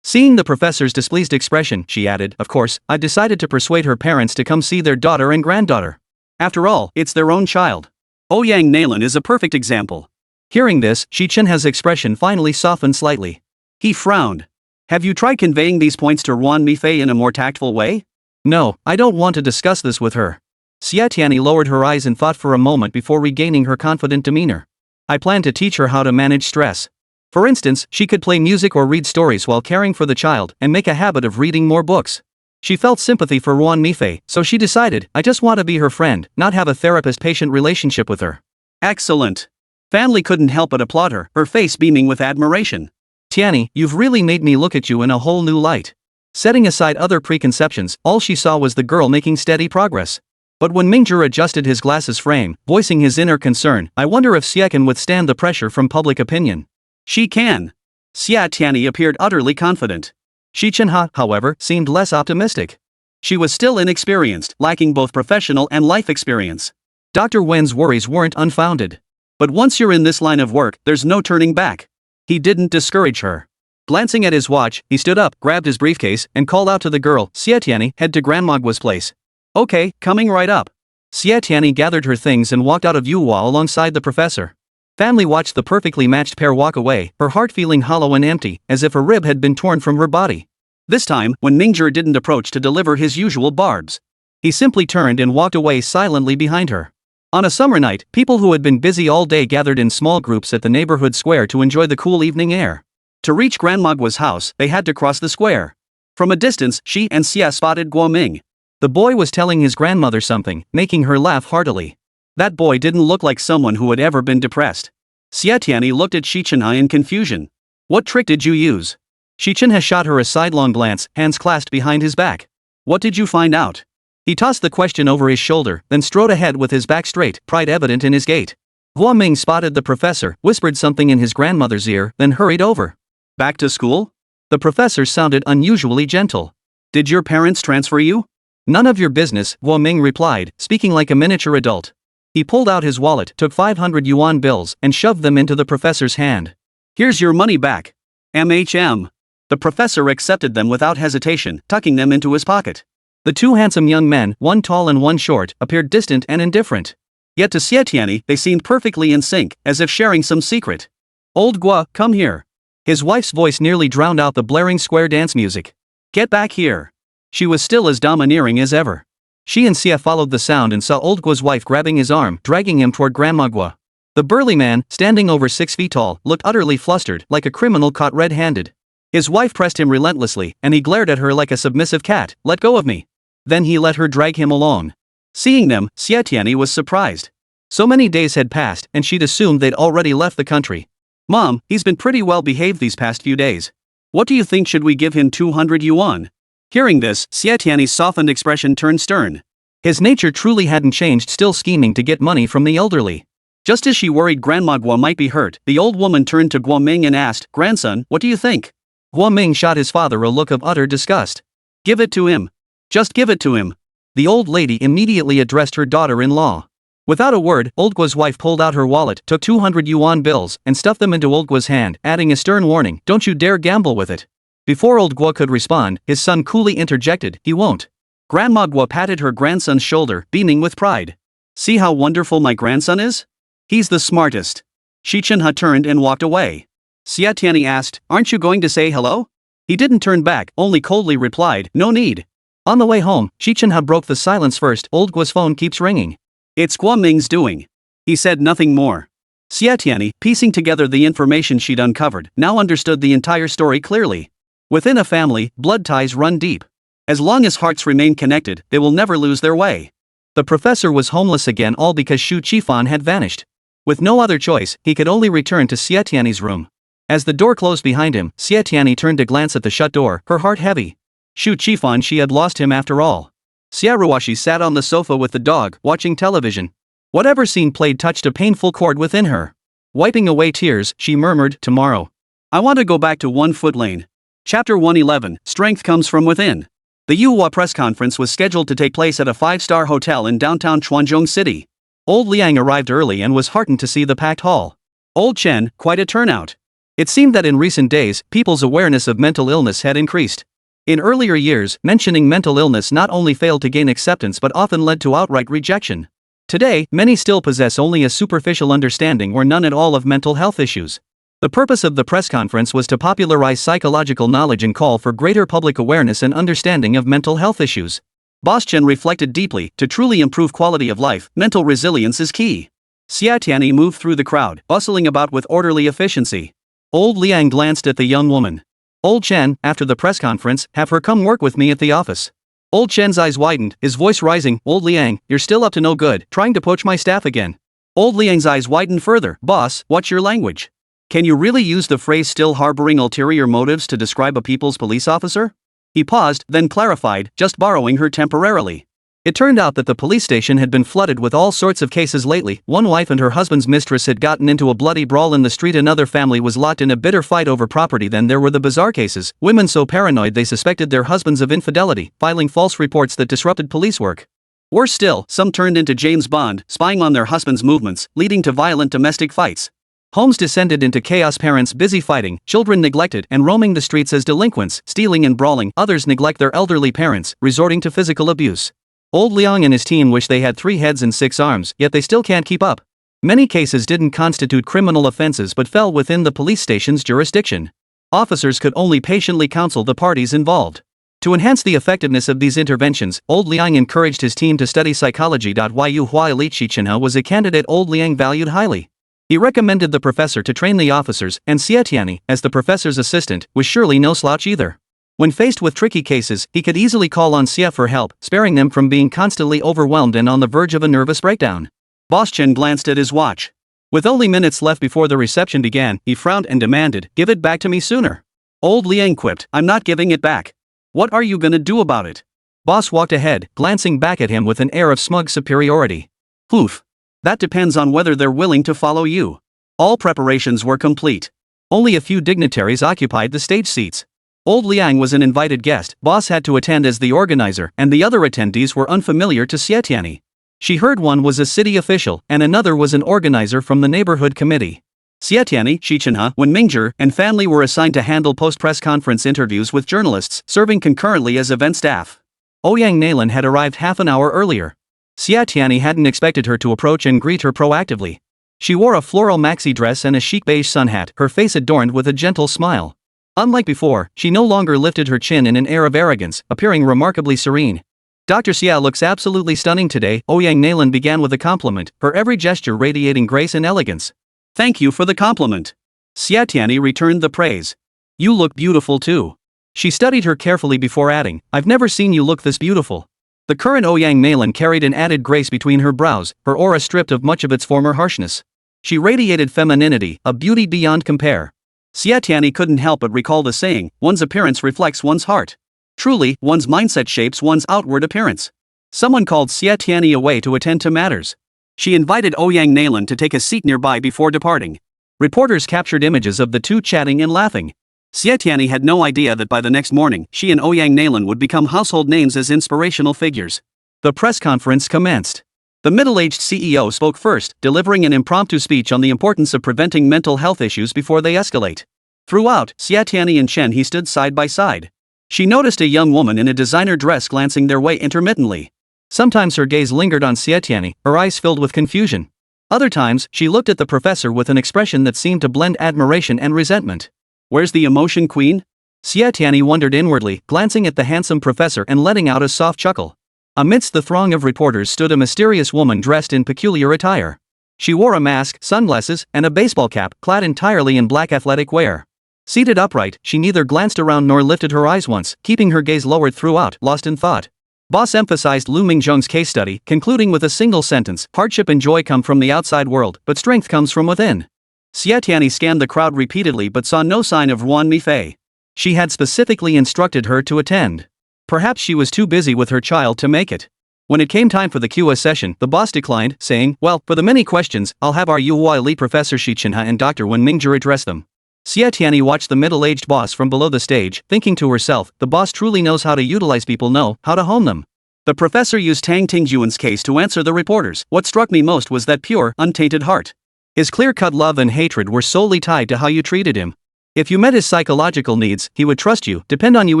Seeing the professor's displeased expression, she added, "Of course, I decided to persuade her parents to come see their daughter and granddaughter. After all, it's their own child." Ouyang Nalan is a perfect example. Hearing this, Xi Chenhe's expression finally softened slightly. He frowned. "Have you tried conveying these points to Ruan Mifei in a more tactful way?" "No, I don't want to discuss this with her." Xie Tianyi lowered her eyes in thought for a moment before regaining her confident demeanor. "I plan to teach her how to manage stress. For instance, she could play music or read stories while caring for the child, and make a habit of reading more books." She felt sympathy for Ruan Mifei, so she decided, "I just want to be her friend, not have a therapist-patient relationship with her." Excellent. Family couldn't help but applaud her, her face beaming with admiration. "Tianyi, you've really made me look at you in a whole new light." Setting aside other preconceptions, all she saw was the girl making steady progress. But when Mingzhong adjusted his glasses frame, voicing his inner concern, "I wonder if Xie can withstand the pressure from public opinion." "She can." Xie Tianyi appeared utterly confident. Xi Chenhe, however, seemed less optimistic. She was still inexperienced, lacking both professional and life experience. Dr. Wen's worries weren't unfounded. But once you're in this line of work, there's no turning back. He didn't discourage her. Glancing at his watch, he stood up, grabbed his briefcase, and called out to the girl, "Xie Tianyi, head to Grandmagua's place." "Okay, coming right up." Xie Tianyi gathered her things and walked out of Yuhua alongside the professor. Family watched the perfectly matched pair walk away, her heart feeling hollow and empty, as if a rib had been torn from her body. This time, when Mingzhong didn't approach to deliver his usual barbs, he simply turned and walked away silently behind her. On a summer night, people who had been busy all day gathered in small groups at the neighborhood square to enjoy the cool evening air. To reach Grandmagua's house, they had to cross the square. From a distance, Xi and Xie spotted Guoming. The boy was telling his grandmother something, making her laugh heartily. That boy didn't look like someone who had ever been depressed. Xie Tianyi looked at Xi Chenhe in confusion. "What trick did you use?" Xi Chenhe shot her a sidelong glance, hands clasped behind his back. "What did you find out?" He tossed the question over his shoulder, then strode ahead with his back straight, pride evident in his gait. Guoming spotted the professor, whispered something in his grandmother's ear, then hurried over. "Back to school?" The professor sounded unusually gentle. "Did your parents transfer you?" "None of your business," Guoming replied, speaking like a miniature adult. He pulled out his wallet, took 500 yuan bills, and shoved them into the professor's hand. "Here's your money back." "MHM." The professor accepted them without hesitation, tucking them into his pocket. The two handsome young men, one tall and one short, appeared distant and indifferent. Yet to Xie Tianyi, they seemed perfectly in sync, as if sharing some secret. "Old Gua, come here." His wife's voice nearly drowned out the blaring square dance music. "Get back here." She was still as domineering as ever. She and Xie followed the sound and saw old Gua's wife grabbing his arm, dragging him toward Grandmagua. The burly man, standing over 6 feet tall, looked utterly flustered, like a criminal caught red-handed. His wife pressed him relentlessly, and he glared at her like a submissive cat. "Let go of me." Then he let her drag him along. Seeing them, Xie Tianyi was surprised. So many days had passed, and she'd assumed they'd already left the country. "Mom, he's been pretty well behaved these past few days. What do you think, should we give him 200 yuan? Hearing this, Xie Tianyi's softened expression turned stern. His nature truly hadn't changed, still scheming to get money from the elderly. Just as she worried Grandmagua might be hurt, the old woman turned to Guoming and asked, "Grandson, what do you think?" Guoming shot his father a look of utter disgust. "Give it to him. Just give it to him." The old lady immediately addressed her daughter-in-law. Without a word, old Gua's wife pulled out her wallet, took 200 yuan bills, and stuffed them into old Gua's hand, adding a stern warning, "Don't you dare gamble with it." Before old Gua could respond, his son coolly interjected, "He won't." Grandmagua patted her grandson's shoulder, beaming with pride. "See how wonderful my grandson is? He's the smartest." Xi Chenhe turned and walked away. Xie Tianyi asked, "Aren't you going to say hello?" He didn't turn back, only coldly replied, "No need." On the way home, Xi Chenhe broke the silence first. Old Gua's phone keeps ringing. It's Guoming's doing. He said nothing more. Xie Tianyi, piecing together the information she'd uncovered, now understood the entire story clearly. Within a family, blood ties run deep. As long as hearts remain connected, they will never lose their way. The professor was homeless again, all because Shu Qifan had vanished. With no other choice, he could only return to Xie Tianyi's room. As the door closed behind him, Xie Tianyi turned to glance at the shut door, her heart heavy. Shu Qifan, she had lost him after all. Xie Ruoshi sat on the sofa with the dog, watching television. Whatever scene played touched a painful chord within her. Wiping away tears, she murmured, "Tomorrow. I want to go back to 1 foot lane." Chapter 111, Strength Comes From Within. The Yuhua press conference was scheduled to take place at a 5-star hotel in downtown Chuanzhong City. Old Liang arrived early and was heartened to see the packed hall. Old Chen, quite a turnout. It seemed that in recent days, people's awareness of mental illness had increased. In earlier years, mentioning mental illness not only failed to gain acceptance but often led to outright rejection. Today, many still possess only a superficial understanding or none at all of mental health issues. The purpose of the press conference was to popularize psychological knowledge and call for greater public awareness and understanding of mental health issues. Boss Chen reflected deeply, to truly improve quality of life, mental resilience is key. Xie Tianyi moved through the crowd, bustling about with orderly efficiency. Old Liang glanced at the young woman. "Old Chen, after the press conference, have her come work with me at the office." Old Chen's eyes widened, his voice rising, "Old Liang, you're still up to no good, trying to poach my staff again." Old Liang's eyes widened further. "Boss, what's your language? Can you really use the phrase still harboring ulterior motives to describe a people's police officer?" He paused, then clarified, "Just borrowing her temporarily." It turned out that the police station had been flooded with all sorts of cases lately. One wife and her husband's mistress had gotten into a bloody brawl in the street, another family was locked in a bitter fight over property, then there were the bizarre cases, women so paranoid they suspected their husbands of infidelity, filing false reports that disrupted police work. Worse still, some turned into James Bond, spying on their husbands' movements, leading to violent domestic fights. Homes descended into chaos, parents busy fighting, children neglected and roaming the streets as delinquents, stealing and brawling, others neglect their elderly parents, resorting to physical abuse. Old Liang and his team wish they had 3 heads and 6 arms, yet they still can't keep up. Many cases didn't constitute criminal offenses but fell within the police station's jurisdiction. Officers could only patiently counsel the parties involved. To enhance the effectiveness of these interventions, Old Liang encouraged his team to study psychology. Huayu elite Xi Chenhe was a candidate Old Liang valued highly. He recommended the professor to train the officers, and Xie Tianyi, as the professor's assistant, was surely no slouch either. When faced with tricky cases, he could easily call on Xie for help, sparing them from being constantly overwhelmed and on the verge of a nervous breakdown. Boss Chen glanced at his watch. With only minutes left before the reception began, he frowned and demanded, "Give it back to me sooner." Old Liang quipped, "I'm not giving it back." "What are you gonna do about it?" Boss walked ahead, glancing back at him with an air of smug superiority. "Oof. That depends on whether they're willing to follow you." All preparations were complete. Only a few dignitaries occupied the stage seats. Old Liang was an invited guest, Boss had to attend as the organizer, and the other attendees were unfamiliar to Xie Tianyi. She heard one was a city official, and another was an organizer from the neighborhood committee. Xie Tianyi, Xi Chenhe, Wen Mingzhong, and family were assigned to handle post-press conference interviews with journalists, serving concurrently as event staff. Ouyang Nailan had arrived half an hour earlier. Xie Tianyi hadn't expected her to approach and greet her proactively. She wore a floral maxi dress and a chic beige sun hat, her face adorned with a gentle smile. Unlike before, she no longer lifted her chin in an air of arrogance, appearing remarkably serene. "Dr. Xia looks absolutely stunning today," Ouyang Nailan began with a compliment, her every gesture radiating grace and elegance. "Thank you for the compliment." Xie Tianyi returned the praise. "You look beautiful too." She studied her carefully before adding, "I've never seen you look this beautiful." The current Ouyang Nailan carried an added grace between her brows, her aura stripped of much of its former harshness. She radiated femininity, a beauty beyond compare. Xie Tianyi couldn't help but recall the saying, "One's appearance reflects one's heart." Truly, one's mindset shapes one's outward appearance. Someone called Xie Tianyi away to attend to matters. She invited Ouyang Nailan to take a seat nearby before departing. Reporters captured images of the two chatting and laughing. Xie Tianyi had no idea that by the next morning, she and Ouyang Nailan would become household names as inspirational figures. The press conference commenced. The middle-aged CEO spoke first, delivering an impromptu speech on the importance of preventing mental health issues before they escalate. Throughout, Xie Tianyi and Chenhe stood side by side. She noticed a young woman in a designer dress glancing their way intermittently. Sometimes her gaze lingered on Xie Tianyi, her eyes filled with confusion. Other times, she looked at the professor with an expression that seemed to blend admiration and resentment. "Where's the emotion queen?" Xie Tianyi wondered inwardly, glancing at the handsome professor and letting out a soft chuckle. Amidst the throng of reporters stood a mysterious woman dressed in peculiar attire. She wore a mask, sunglasses, and a baseball cap, clad entirely in black athletic wear. Seated upright, she neither glanced around nor lifted her eyes once, keeping her gaze lowered throughout, lost in thought. Boss emphasized Liu Mingzhong's case study, concluding with a single sentence: hardship and joy come from the outside world, but strength comes from within. Xie Tianyi scanned the crowd repeatedly but saw no sign of Yuan Mifei. She had specifically instructed her to attend. Perhaps she was too busy with her child to make it. When it came time for the Q&A session, the boss declined, saying, "Well, for the many questions, I'll have our Yuhua elite professor Xi Chenhe and Dr. Wen Mingzhi address them." Xie Tianyi watched the middle-aged boss from below the stage, thinking to herself, the boss truly knows how to utilize people, know how to hone them. The professor used Tang Tingjuan's case to answer the reporters. What struck me most was that pure, untainted heart. His clear-cut love and hatred were solely tied to how you treated him. If you met his psychological needs, he would trust you, depend on you,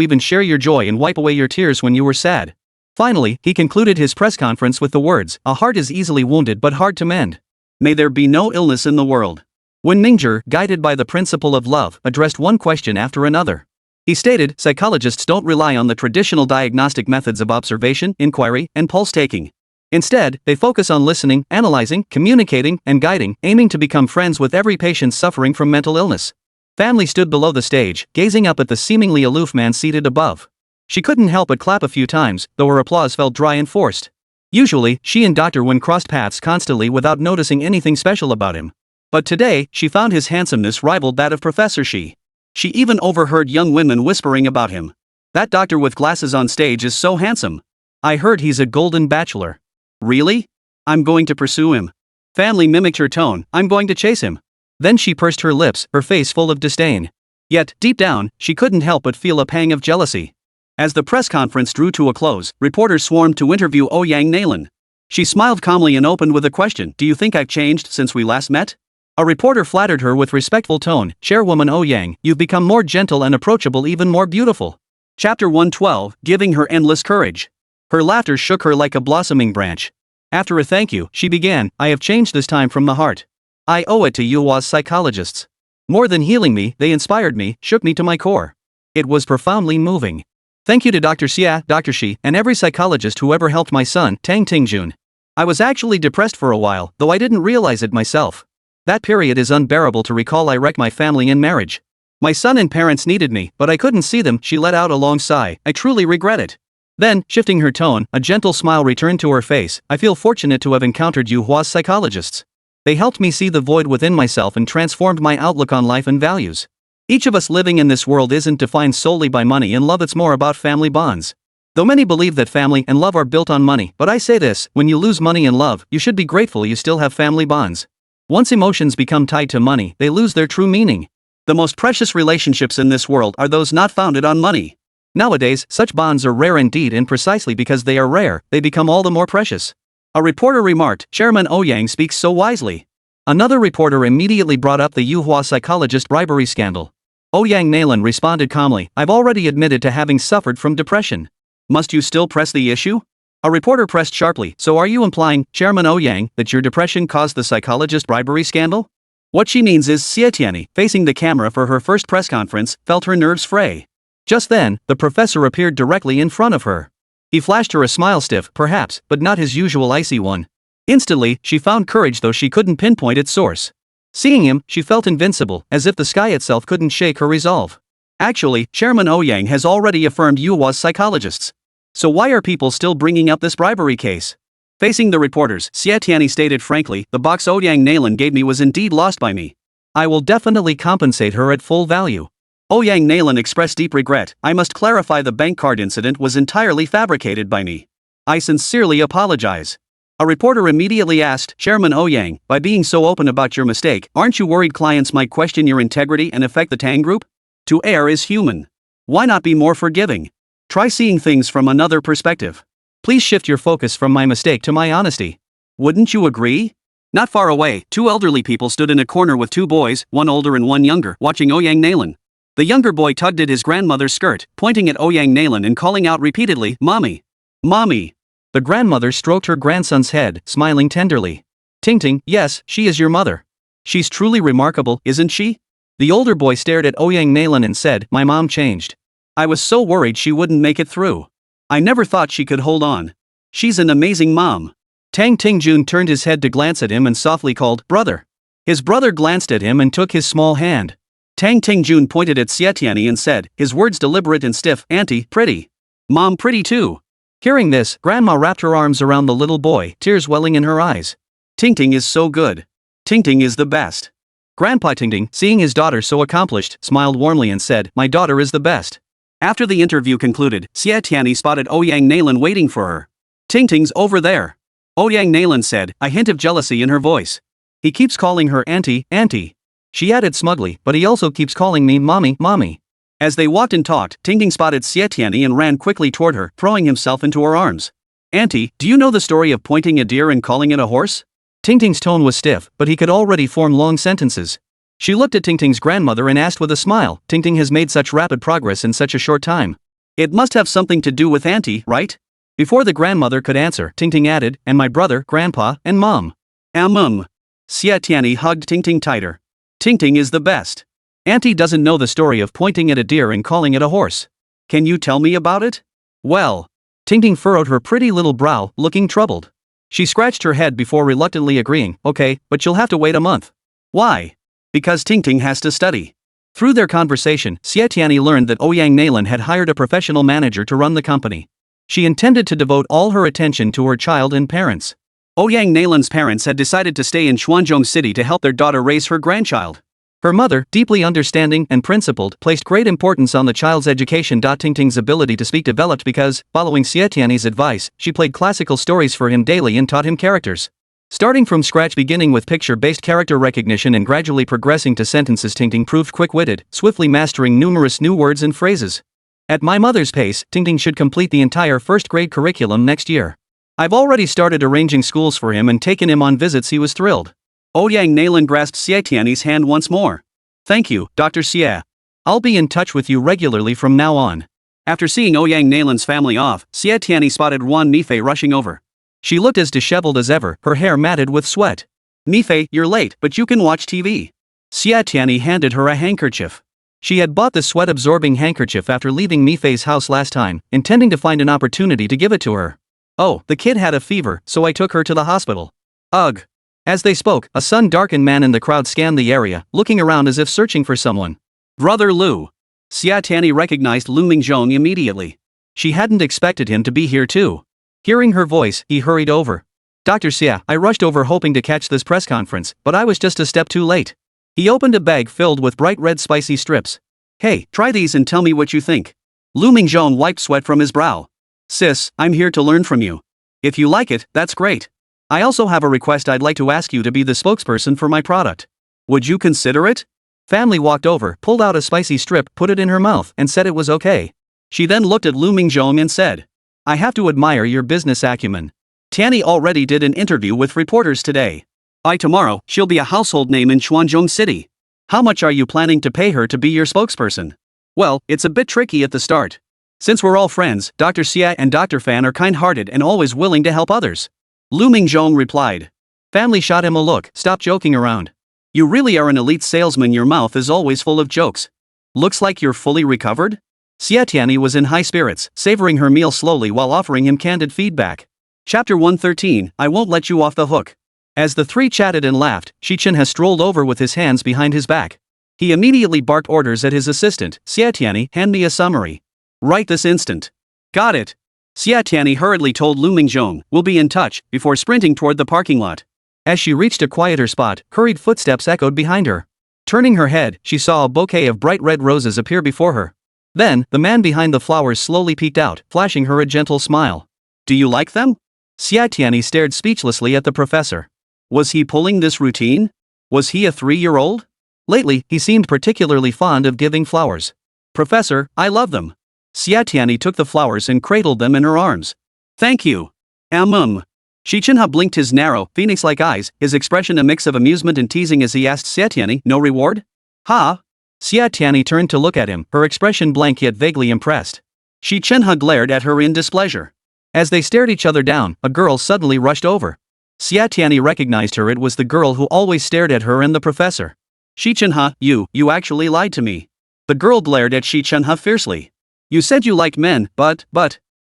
even share your joy and wipe away your tears when you were sad. Finally, he concluded his press conference with the words, "A heart is easily wounded but hard to mend. May there be no illness in the world." When Mingzhi, guided by the principle of love, addressed one question after another. He stated, psychologists don't rely on the traditional diagnostic methods of observation, inquiry, and pulse-taking. Instead, they focus on listening, analyzing, communicating, and guiding, aiming to become friends with every patient suffering from mental illness. Family stood below the stage, gazing up at the seemingly aloof man seated above. She couldn't help but clap a few times, though her applause felt dry and forced. Usually, she and Dr. Wen crossed paths constantly without noticing anything special about him. But today, she found his handsomeness rivaled that of Professor Xi. She even overheard young women whispering about him. "That doctor with glasses on stage is so handsome. I heard he's a golden bachelor." "Really? I'm going to pursue him." Family mimicked her tone, "I'm going to chase him." Then she pursed her lips, her face full of disdain. Yet, deep down, she couldn't help but feel a pang of jealousy. As the press conference drew to a close, reporters swarmed to interview Ouyang Nalan. She smiled calmly and opened with a question, "Do you think I've changed since we last met?" A reporter flattered her with respectful tone, "Chairwoman Ouyang, you've become more gentle and approachable, even more beautiful." Chapter 112, Giving Her Endless Courage. Her laughter shook her like a blossoming branch. After a thank you, she began, "I have changed this time from the heart. I owe it to Yuhua's psychologists. More than healing me, they inspired me, shook me to my core. It was profoundly moving. Thank you to Dr. Xie, Dr. Xi, and every psychologist who ever helped my son, Tang Tingjun. I was actually depressed for a while, though I didn't realize it myself. That period is unbearable to recall. I wrecked my family and marriage. My son and parents needed me, but I couldn't see them." She let out a long sigh. "I truly regret it." Then, shifting her tone, a gentle smile returned to her face. "I feel fortunate to have encountered Yuhua's psychologists. They helped me see the void within myself and transformed my outlook on life and values. Each of us living in this world isn't defined solely by money and love, it's more about family bonds. Though many believe that family and love are built on money, but I say this, when you lose money and love, you should be grateful you still have family bonds. Once emotions become tied to money, they lose their true meaning. The most precious relationships in this world are those not founded on money. Nowadays, such bonds are rare indeed, and precisely because they are rare, they become all the more precious." A reporter remarked, "Chairman Ouyang speaks so wisely." Another reporter immediately brought up the Yuhua psychologist bribery scandal. Ouyang Nalan responded calmly, "I've already admitted to having suffered from depression. Must you still press the issue?" A reporter pressed sharply, "So are you implying, Chairman Ouyang, that your depression caused the psychologist bribery scandal?" What she means is, Xie Tianyi, facing the camera for her first press conference, felt her nerves fray. Just then, the professor appeared directly in front of her. He flashed her a smile, stiff, perhaps, but not his usual icy one. Instantly, she found courage, though she couldn't pinpoint its source. Seeing him, she felt invincible, as if the sky itself couldn't shake her resolve. Actually, Chairman Ouyang has already affirmed Yuhua's psychologists. So why are people still bringing up this bribery case? Facing the reporters, Xie Tianyi stated frankly, "The box Ouyang Nalan gave me was indeed lost by me. I will definitely compensate her at full value." Ouyang Nalan expressed deep regret. "I must clarify, the bank card incident was entirely fabricated by me. I sincerely apologize." A reporter immediately asked, "Chairman Ouyang, by being so open about your mistake, aren't you worried clients might question your integrity and affect the Tang Group? To err is human. Why not be more forgiving? Try seeing things from another perspective. Please shift your focus from my mistake to my honesty. Wouldn't you agree?" Not far away, two elderly people stood in a corner with two boys, one older and one younger, watching Ouyang Nalan. The younger boy tugged at his grandmother's skirt, pointing at Ouyang Nalan and calling out repeatedly, "Mommy! Mommy!" The grandmother stroked her grandson's head, smiling tenderly. "Ting-ting, yes, she is your mother. She's truly remarkable, isn't she?" The older boy stared at Ouyang Nalan and said, "My mom changed. I was so worried she wouldn't make it through. I never thought she could hold on. She's an amazing mom. Tang Tingjun turned his head to glance at him and softly called, brother. His brother glanced at him and took his small hand. Tang Tingjun pointed at Xie Tianyi and said, his words deliberate and stiff, Auntie, pretty. Mom pretty too. Hearing this, Grandma wrapped her arms around the little boy, tears welling in her eyes. Tingting is so good. Tingting is the best. Grandpa Tingting, seeing his daughter so accomplished, smiled warmly and said, my daughter is the best. After the interview concluded, Xie Tianyi spotted Ouyang Nalan waiting for her. Tingting's over there. Ouyang Nalan said, a hint of jealousy in her voice. He keeps calling her auntie, auntie. She added smugly, but he also keeps calling me mommy, mommy. As they walked and talked, Tingting spotted Xie Tianyi and ran quickly toward her, throwing himself into her arms. Auntie, do you know the story of pointing a deer and calling it a horse? Tingting's tone was stiff, but he could already form long sentences. She looked at Tingting's grandmother and asked with a smile, Tingting has made such rapid progress in such a short time. It must have something to do with auntie, right? Before the grandmother could answer, Tingting added, and my brother, grandpa, and mom. Xie Tianyi hugged Tingting tighter. Tingting is the best. Auntie doesn't know the story of pointing at a deer and calling it a horse. Can you tell me about it? Well. Tingting furrowed her pretty little brow, looking troubled. She scratched her head before reluctantly agreeing, okay, but you'll have to wait a month. Why? Because Tingting has to study. Through their conversation, Xie Tianyi learned that Ouyang Nalan had hired a professional manager to run the company. She intended to devote all her attention to her child and parents. Ouyang Nalan's parents had decided to stay in Xuanzhong City to help their daughter raise her grandchild. Her mother, deeply understanding and principled, placed great importance on the child's education. Tingting's ability to speak developed because, following Xie Tianyi's advice, she played classical stories for him daily and taught him characters. Starting from scratch, beginning with picture-based character recognition and gradually progressing to sentences, Tingting proved quick-witted, swiftly mastering numerous new words and phrases. At my mother's pace, Tingting should complete the entire first-grade curriculum next year. I've already started arranging schools for him and taken him on visits. He was thrilled. Ouyang Nalan grasped Xie Tianyi's hand once more. Thank you, Dr. Xie. I'll be in touch with you regularly from now on. After seeing Ouyang Nalan's family off, Xie Tianyi spotted Wan Nifei rushing over. She looked as disheveled as ever, her hair matted with sweat. Nifei, you're late, but you can watch TV. Xie Tianyi handed her a handkerchief. She had bought the sweat-absorbing handkerchief after leaving Nifei's house last time, intending to find an opportunity to give it to her. Oh, the kid had a fever, so I took her to the hospital. Ugh. As they spoke, a sun-darkened man in the crowd scanned the area, looking around as if searching for someone. Brother Liu. Xie Tianyi recognized Liu Mingzhong immediately. She hadn't expected him to be here too. Hearing her voice, he hurried over. Dr. Xie, I rushed over hoping to catch this press conference, but I was just a step too late. He opened a bag filled with bright red spicy strips. Hey, try these and tell me what you think. Liu Mingzhong wiped sweat from his brow. Sis, I'm here to learn from you. If you like it, that's great. I also have a request. I'd like to ask you to be the spokesperson for my product. Would you consider it? Family walked over, pulled out a spicy strip, put it in her mouth, and said it was okay. She then looked at Liu Mingzhong and said, I have to admire your business acumen. Tianyi already did an interview with reporters today. By tomorrow, she'll be a household name in Xuanzhong City. How much are you planning to pay her to be your spokesperson? Well, it's a bit tricky at the start. Since we're all friends, Dr. Xie and Dr. Fan are kind-hearted and always willing to help others. Liu Mingzhong replied. Family shot him a look. Stop joking around. You really are an elite salesman. Your mouth is always full of jokes. Looks like you're fully recovered? Xie Tianyi was in high spirits, savoring her meal slowly while offering him candid feedback. Chapter 113, I won't let you off the hook. As the three chatted and laughed, Xi Chenhe strolled over with his hands behind his back. He immediately barked orders at his assistant, Xie Tianyi, hand me a summary. Right this instant. Got it. Xie Tianyi hurriedly told Liu Mingzhong, we'll be in touch, before sprinting toward the parking lot. As she reached a quieter spot, hurried footsteps echoed behind her. Turning her head, she saw a bouquet of bright red roses appear before her. Then, the man behind the flowers slowly peeked out, flashing her a gentle smile. Do you like them? Xie Tianyi stared speechlessly at the professor. Was he pulling this routine? Was he a 3-year-old? Lately, he seemed particularly fond of giving flowers. Professor, I love them. Xie Tianyi took the flowers and cradled them in her arms. Thank you. Xi Chenhe blinked his narrow, phoenix-like eyes, his expression a mix of amusement and teasing as he asked Xie Tianyi, no reward? Ha? Xie Tianyi turned to look at him, her expression blank yet vaguely impressed. Xi Chenhe glared at her in displeasure. As they stared each other down, a girl suddenly rushed over. Xie Tianyi recognized her. It was the girl who always stared at her and the professor. Xi Chenhe, you actually lied to me. The girl glared at Xi Chenhe fiercely. You said you liked men, but.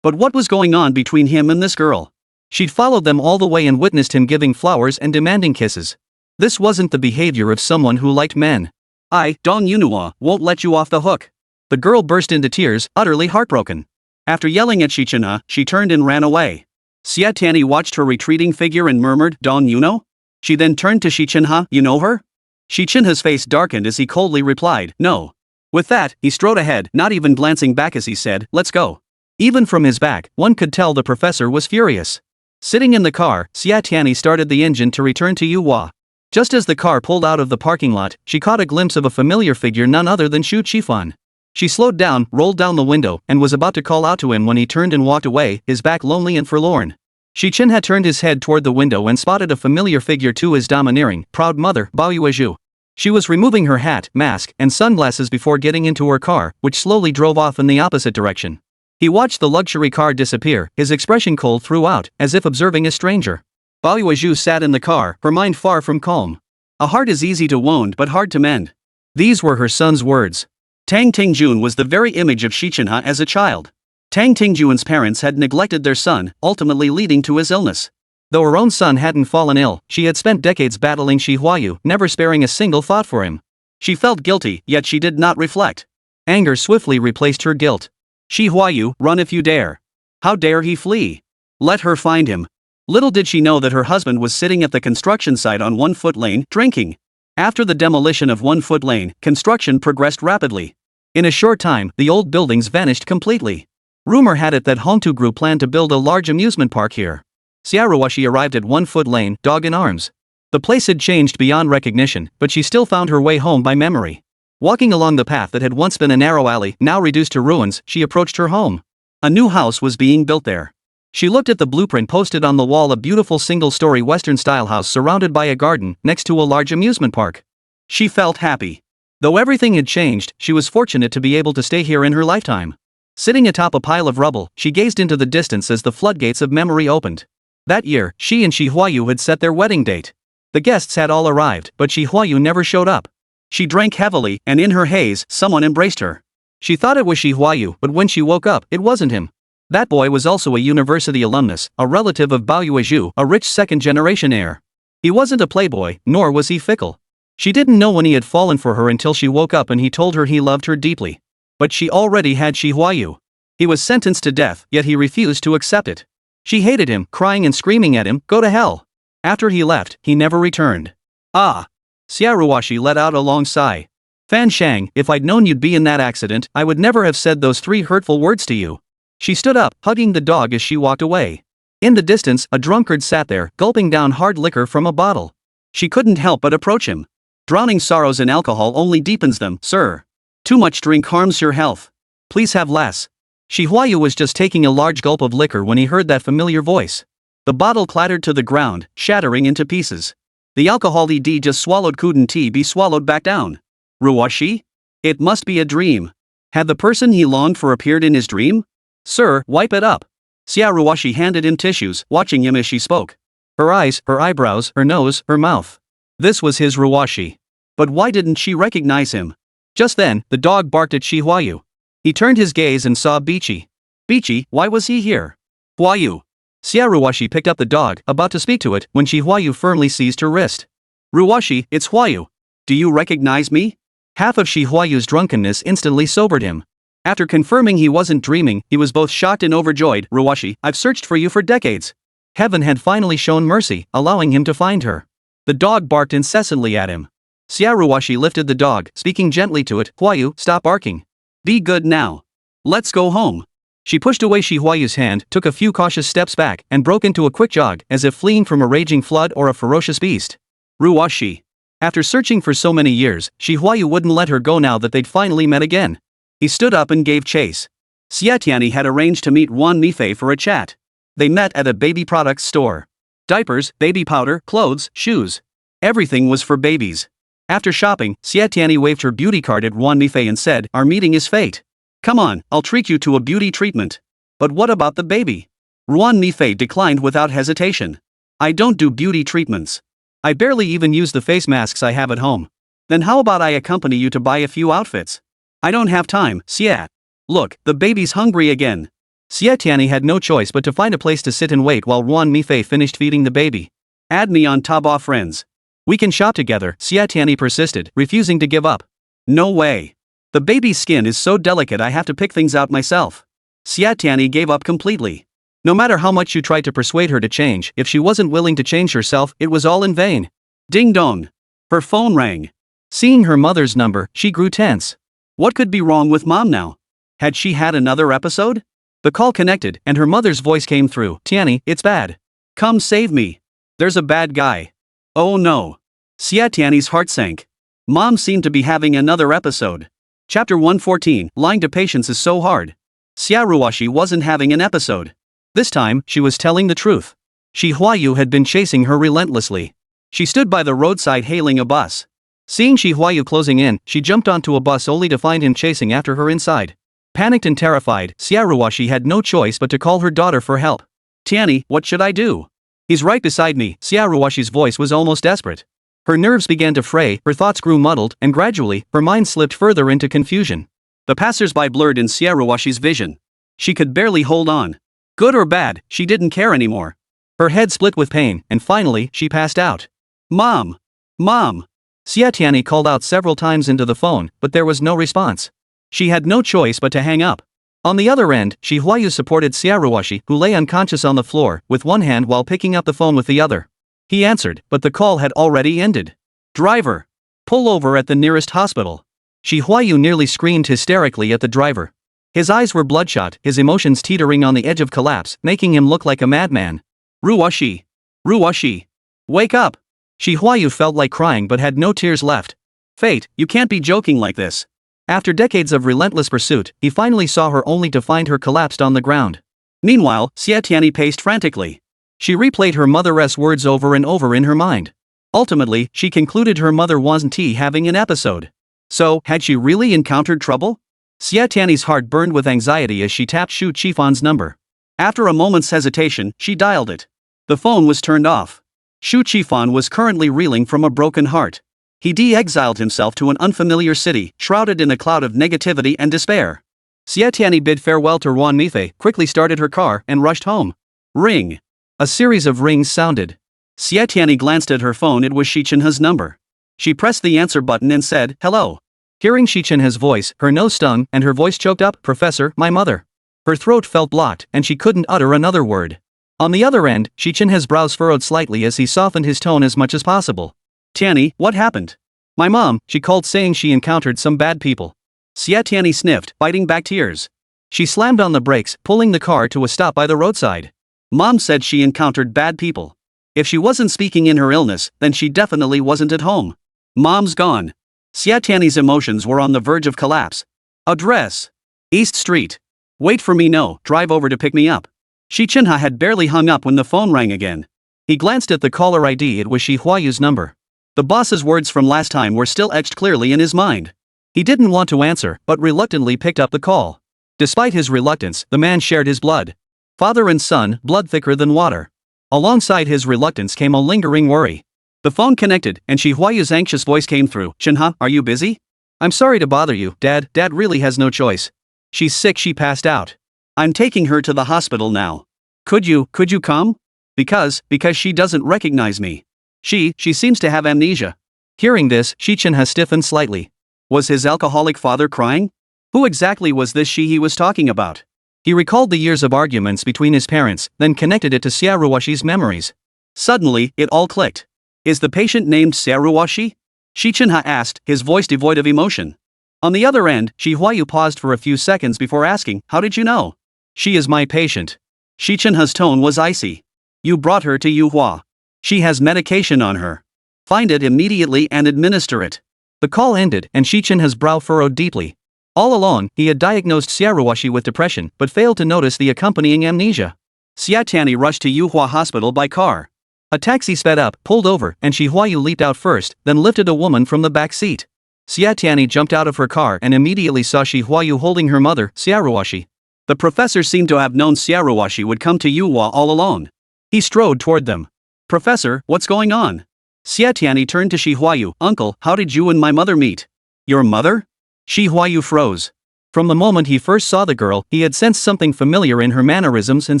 But what was going on between him and this girl? She'd followed them all the way and witnessed him giving flowers and demanding kisses. This wasn't the behavior of someone who liked men. I, Dong Yunhua, won't let you off the hook. The girl burst into tears, utterly heartbroken. After yelling at Xi Chenhe, she turned and ran away. Xie Tianyi watched her retreating figure and murmured, "Dong Yuno?" She then turned to Xi Chenhe, "You know her?" Xi Chenhe's face darkened as he coldly replied, "No." With that, he strode ahead, not even glancing back as he said, "Let's go." Even from his back, one could tell the professor was furious. Sitting in the car, Xie Tianyi started the engine to return to Yuhua. Just as the car pulled out of the parking lot, she caught a glimpse of a familiar figure, none other than Shu Qifan. She slowed down, rolled down the window, and was about to call out to him when he turned and walked away, his back lonely and forlorn. Xi Chenhe turned his head toward the window and spotted a familiar figure to his domineering, proud mother, Huayu. She was removing her hat, mask, and sunglasses before getting into her car, which slowly drove off in the opposite direction. He watched the luxury car disappear, his expression cold throughout, as if observing a stranger. Huayu sat in the car, her mind far from calm. A heart is easy to wound but hard to mend. These were her son's words. Tang Tingjun was the very image of Xi Chenhe as a child. Tang Tingjun's parents had neglected their son, ultimately leading to his illness. Though her own son hadn't fallen ill, she had spent decades battling Huayu, never sparing a single thought for him. She felt guilty, yet she did not reflect. Anger swiftly replaced her guilt. Huayu, run if you dare. How dare he flee? Let her find him. Little did she know that her husband was sitting at the construction site on 1 Foot Lane, drinking. After the demolition of 1 Foot Lane, construction progressed rapidly. In a short time, the old buildings vanished completely. Rumor had it that Hongtu Group planned to build a large amusement park here. Xiaoruoshi arrived at 1 Foot Lane, dog in arms. The place had changed beyond recognition, but she still found her way home by memory. Walking along the path that had once been a narrow alley, now reduced to ruins, she approached her home. A new house was being built there. She looked at the blueprint posted on the wall, a beautiful single-story Western-style house surrounded by a garden, next to a large amusement park. She felt happy. Though everything had changed, she was fortunate to be able to stay here in her lifetime. Sitting atop a pile of rubble, she gazed into the distance as the floodgates of memory opened. That year, she and Huayu had set their wedding date. The guests had all arrived, but Huayu never showed up. She drank heavily, and in her haze, someone embraced her. She thought it was Huayu, but when she woke up, it wasn't him. That boy was also a university alumnus, a relative of Huayu, a rich second-generation heir. He wasn't a playboy, nor was he fickle. She didn't know when he had fallen for her until she woke up and he told her he loved her deeply. But she already had Huayu. He was sentenced to death, yet he refused to accept it. She hated him, crying and screaming at him, "Go to hell." After he left, he never returned. Ah! Xiaoruoshi let out a long sigh. Fan Shang, if I'd known you'd be in that accident, I would never have said those 3 hurtful words to you. She stood up, hugging the dog as she walked away. In the distance, a drunkard sat there, gulping down hard liquor from a bottle. She couldn't help but approach him. Drowning sorrows in alcohol only deepens them, sir. Too much drink harms your health. Please have less. Huayu was just taking a large gulp of liquor when he heard that familiar voice. The bottle clattered to the ground, shattering into pieces. The alcohol ed just swallowed couldn't be swallowed back down. Ruoshi? It must be a dream. Had the person he longed for appeared in his dream? Sir, wipe it up. Xiaoruoshi handed him tissues, watching him as she spoke. Her eyes, her eyebrows, her nose, her mouth. This was his Ruoshi. But why didn't she recognize him? Just then, the dog barked at Huayu. He turned his gaze and saw Bichi. Bichi, why was he here? Huayu. Xiaoruoshi picked up the dog, about to speak to it, when Huayu firmly seized her wrist. Ruoshi, it's Huayu. Do you recognize me? Half of Huayu's drunkenness instantly sobered him. After confirming he wasn't dreaming, he was both shocked and overjoyed. Ruoshi, I've searched for you for decades. Heaven had finally shown mercy, allowing him to find her. The dog barked incessantly at him. Xiaoruoshi lifted the dog, speaking gently to it. Huayu, stop barking. Be good now. Let's go home. She pushed away Huayu's hand, took a few cautious steps back, and broke into a quick jog, as if fleeing from a raging flood or a ferocious beast. Ruoshi. After searching for so many years, Huayu wouldn't let her go now that they'd finally met again. He stood up and gave chase. Xie Tianyi had arranged to meet Wan Mifei for a chat. They met at a baby products store. Diapers, baby powder, clothes, shoes. Everything was for babies. After shopping, Xie Tianyi waved her beauty card at Wan Mifei and said, "Our meeting is fate. Come on, I'll treat you to a beauty treatment." But what about the baby? Wan Mifei declined without hesitation. I don't do beauty treatments. I barely even use the face masks I have at home. Then how about I accompany you to buy a few outfits? I don't have time, Xie. Look, the baby's hungry again. Xie Tianyi had no choice but to find a place to sit and wait while Ruan Mifei finished feeding the baby. Add me on Taobao friends. We can shop together, Xie Tianyi persisted, refusing to give up. No way. The baby's skin is so delicate I have to pick things out myself. Xie Tianyi gave up completely. No matter how much you tried to persuade her to change, if she wasn't willing to change herself, it was all in vain. Ding dong. Her phone rang. Seeing her mother's number, she grew tense. What could be wrong with mom now? Had she had another episode? The call connected, and her mother's voice came through. Tianyi, it's bad. Come save me. There's a bad guy. Oh no. Xie Tianyi's heart sank. Mom seemed to be having another episode. Chapter 114, Lying to Patients is so hard. Huayu wasn't having an episode. This time, she was telling the truth. Huayu had been chasing her relentlessly. She stood by the roadside hailing a bus. Seeing Huayu closing in, she jumped onto a bus only to find him chasing after her inside. Panicked and terrified, Huayu had no choice but to call her daughter for help. Tianyi, what should I do? He's right beside me, Huayu's voice was almost desperate. Her nerves began to fray, her thoughts grew muddled, and gradually, her mind slipped further into confusion. The passers-by blurred in Huayu's vision. She could barely hold on. Good or bad, she didn't care anymore. Her head split with pain, and finally, she passed out. Mom! Mom! Xie Tianyi called out several times into the phone, but there was no response. She had no choice but to hang up. On the other end, Huayu supported Huayu, who lay unconscious on the floor, with one hand while picking up the phone with the other. He answered, but the call had already ended. Driver! Pull over at the nearest hospital. Huayu nearly screamed hysterically at the driver. His eyes were bloodshot, his emotions teetering on the edge of collapse, making him look like a madman. Ruwashi! Ruwashi! Wake up! Huayu felt like crying but had no tears left. Fate, you can't be joking like this. After decades of relentless pursuit, he finally saw her only to find her collapsed on the ground. Meanwhile, Xie Tianyi paced frantically. She replayed her mother's words over and over in her mind. Ultimately, she concluded her mother wasn't having an episode. So, had she really encountered trouble? Xie Tianyi's heart burned with anxiety as she tapped Xu Qifan's number. After a moment's hesitation, she dialed it. The phone was turned off. Xu Qifan was currently reeling from a broken heart. He de-exiled himself to an unfamiliar city, shrouded in a cloud of negativity and despair. Xie Tianyi bid farewell to Ruan Mifei, quickly started her car, and rushed home. Ring. A series of rings sounded. Xie Tianyi glanced at her phone. It was Xi Chenhe's number. She pressed the answer button and said, hello. Hearing Xi Chenhe's voice, her nose stung, and her voice choked up. Professor, my mother. Her throat felt blocked, and she couldn't utter another word. On the other end, Xi Chenhe's brows furrowed slightly as he softened his tone as much as possible. Tianyi, what happened? My mom, she called saying she encountered some bad people. Xie Tianyi sniffed, biting back tears. She slammed on the brakes, pulling the car to a stop by the roadside. Mom said she encountered bad people. If she wasn't speaking in her illness, then she definitely wasn't at home. Mom's gone. Xie Tianyi's emotions were on the verge of collapse. Address. East Street. Wait for me. No, drive over to pick me up. Xi Chenhe had barely hung up when the phone rang again. He glanced at the caller ID. It was Huayu's number. The boss's words from last time were still etched clearly in his mind. He didn't want to answer, but reluctantly picked up the call. Despite his reluctance, the man shared his blood. Father and son, blood thicker than water. Alongside his reluctance came a lingering worry. The phone connected, and Huayu's anxious voice came through. Chenhe, are you busy? I'm sorry to bother you, Dad. Dad really has no choice. She's sick. She passed out. I'm taking her to the hospital now. Could you come? Because she doesn't recognize me. She seems to have amnesia. Hearing this, Xi Chenhe stiffened slightly. Was his alcoholic father crying? Who exactly was this she he was talking about? He recalled the years of arguments between his parents, then connected it to Huayu's memories. Suddenly, it all clicked. Is the patient named Huayu? Xi Chenhe asked, his voice devoid of emotion. On the other end, Huayu paused for a few seconds before asking, how did you know? She is my patient. Xi Chenhe's tone was icy. You brought her to Yuhua. She has medication on her. Find it immediately and administer it. The call ended, and Xi Chenhe's brow furrowed deeply. All along, he had diagnosed Huayu with depression, but failed to notice the accompanying amnesia. Xie Tianyi rushed to Yuhua Hospital by car. A taxi sped up, pulled over, and Huayu leaped out first, then lifted a woman from the back seat. Xie Tianyi jumped out of her car and immediately saw Huayu holding her mother, Huayu. The professor seemed to have known Huayu would come to Yuhua all alone. He strode toward them. Professor, what's going on? Xie Tianyi turned to Huayu. Uncle, how did you and my mother meet? Your mother? Huayu froze. From the moment he first saw the girl, he had sensed something familiar in her mannerisms and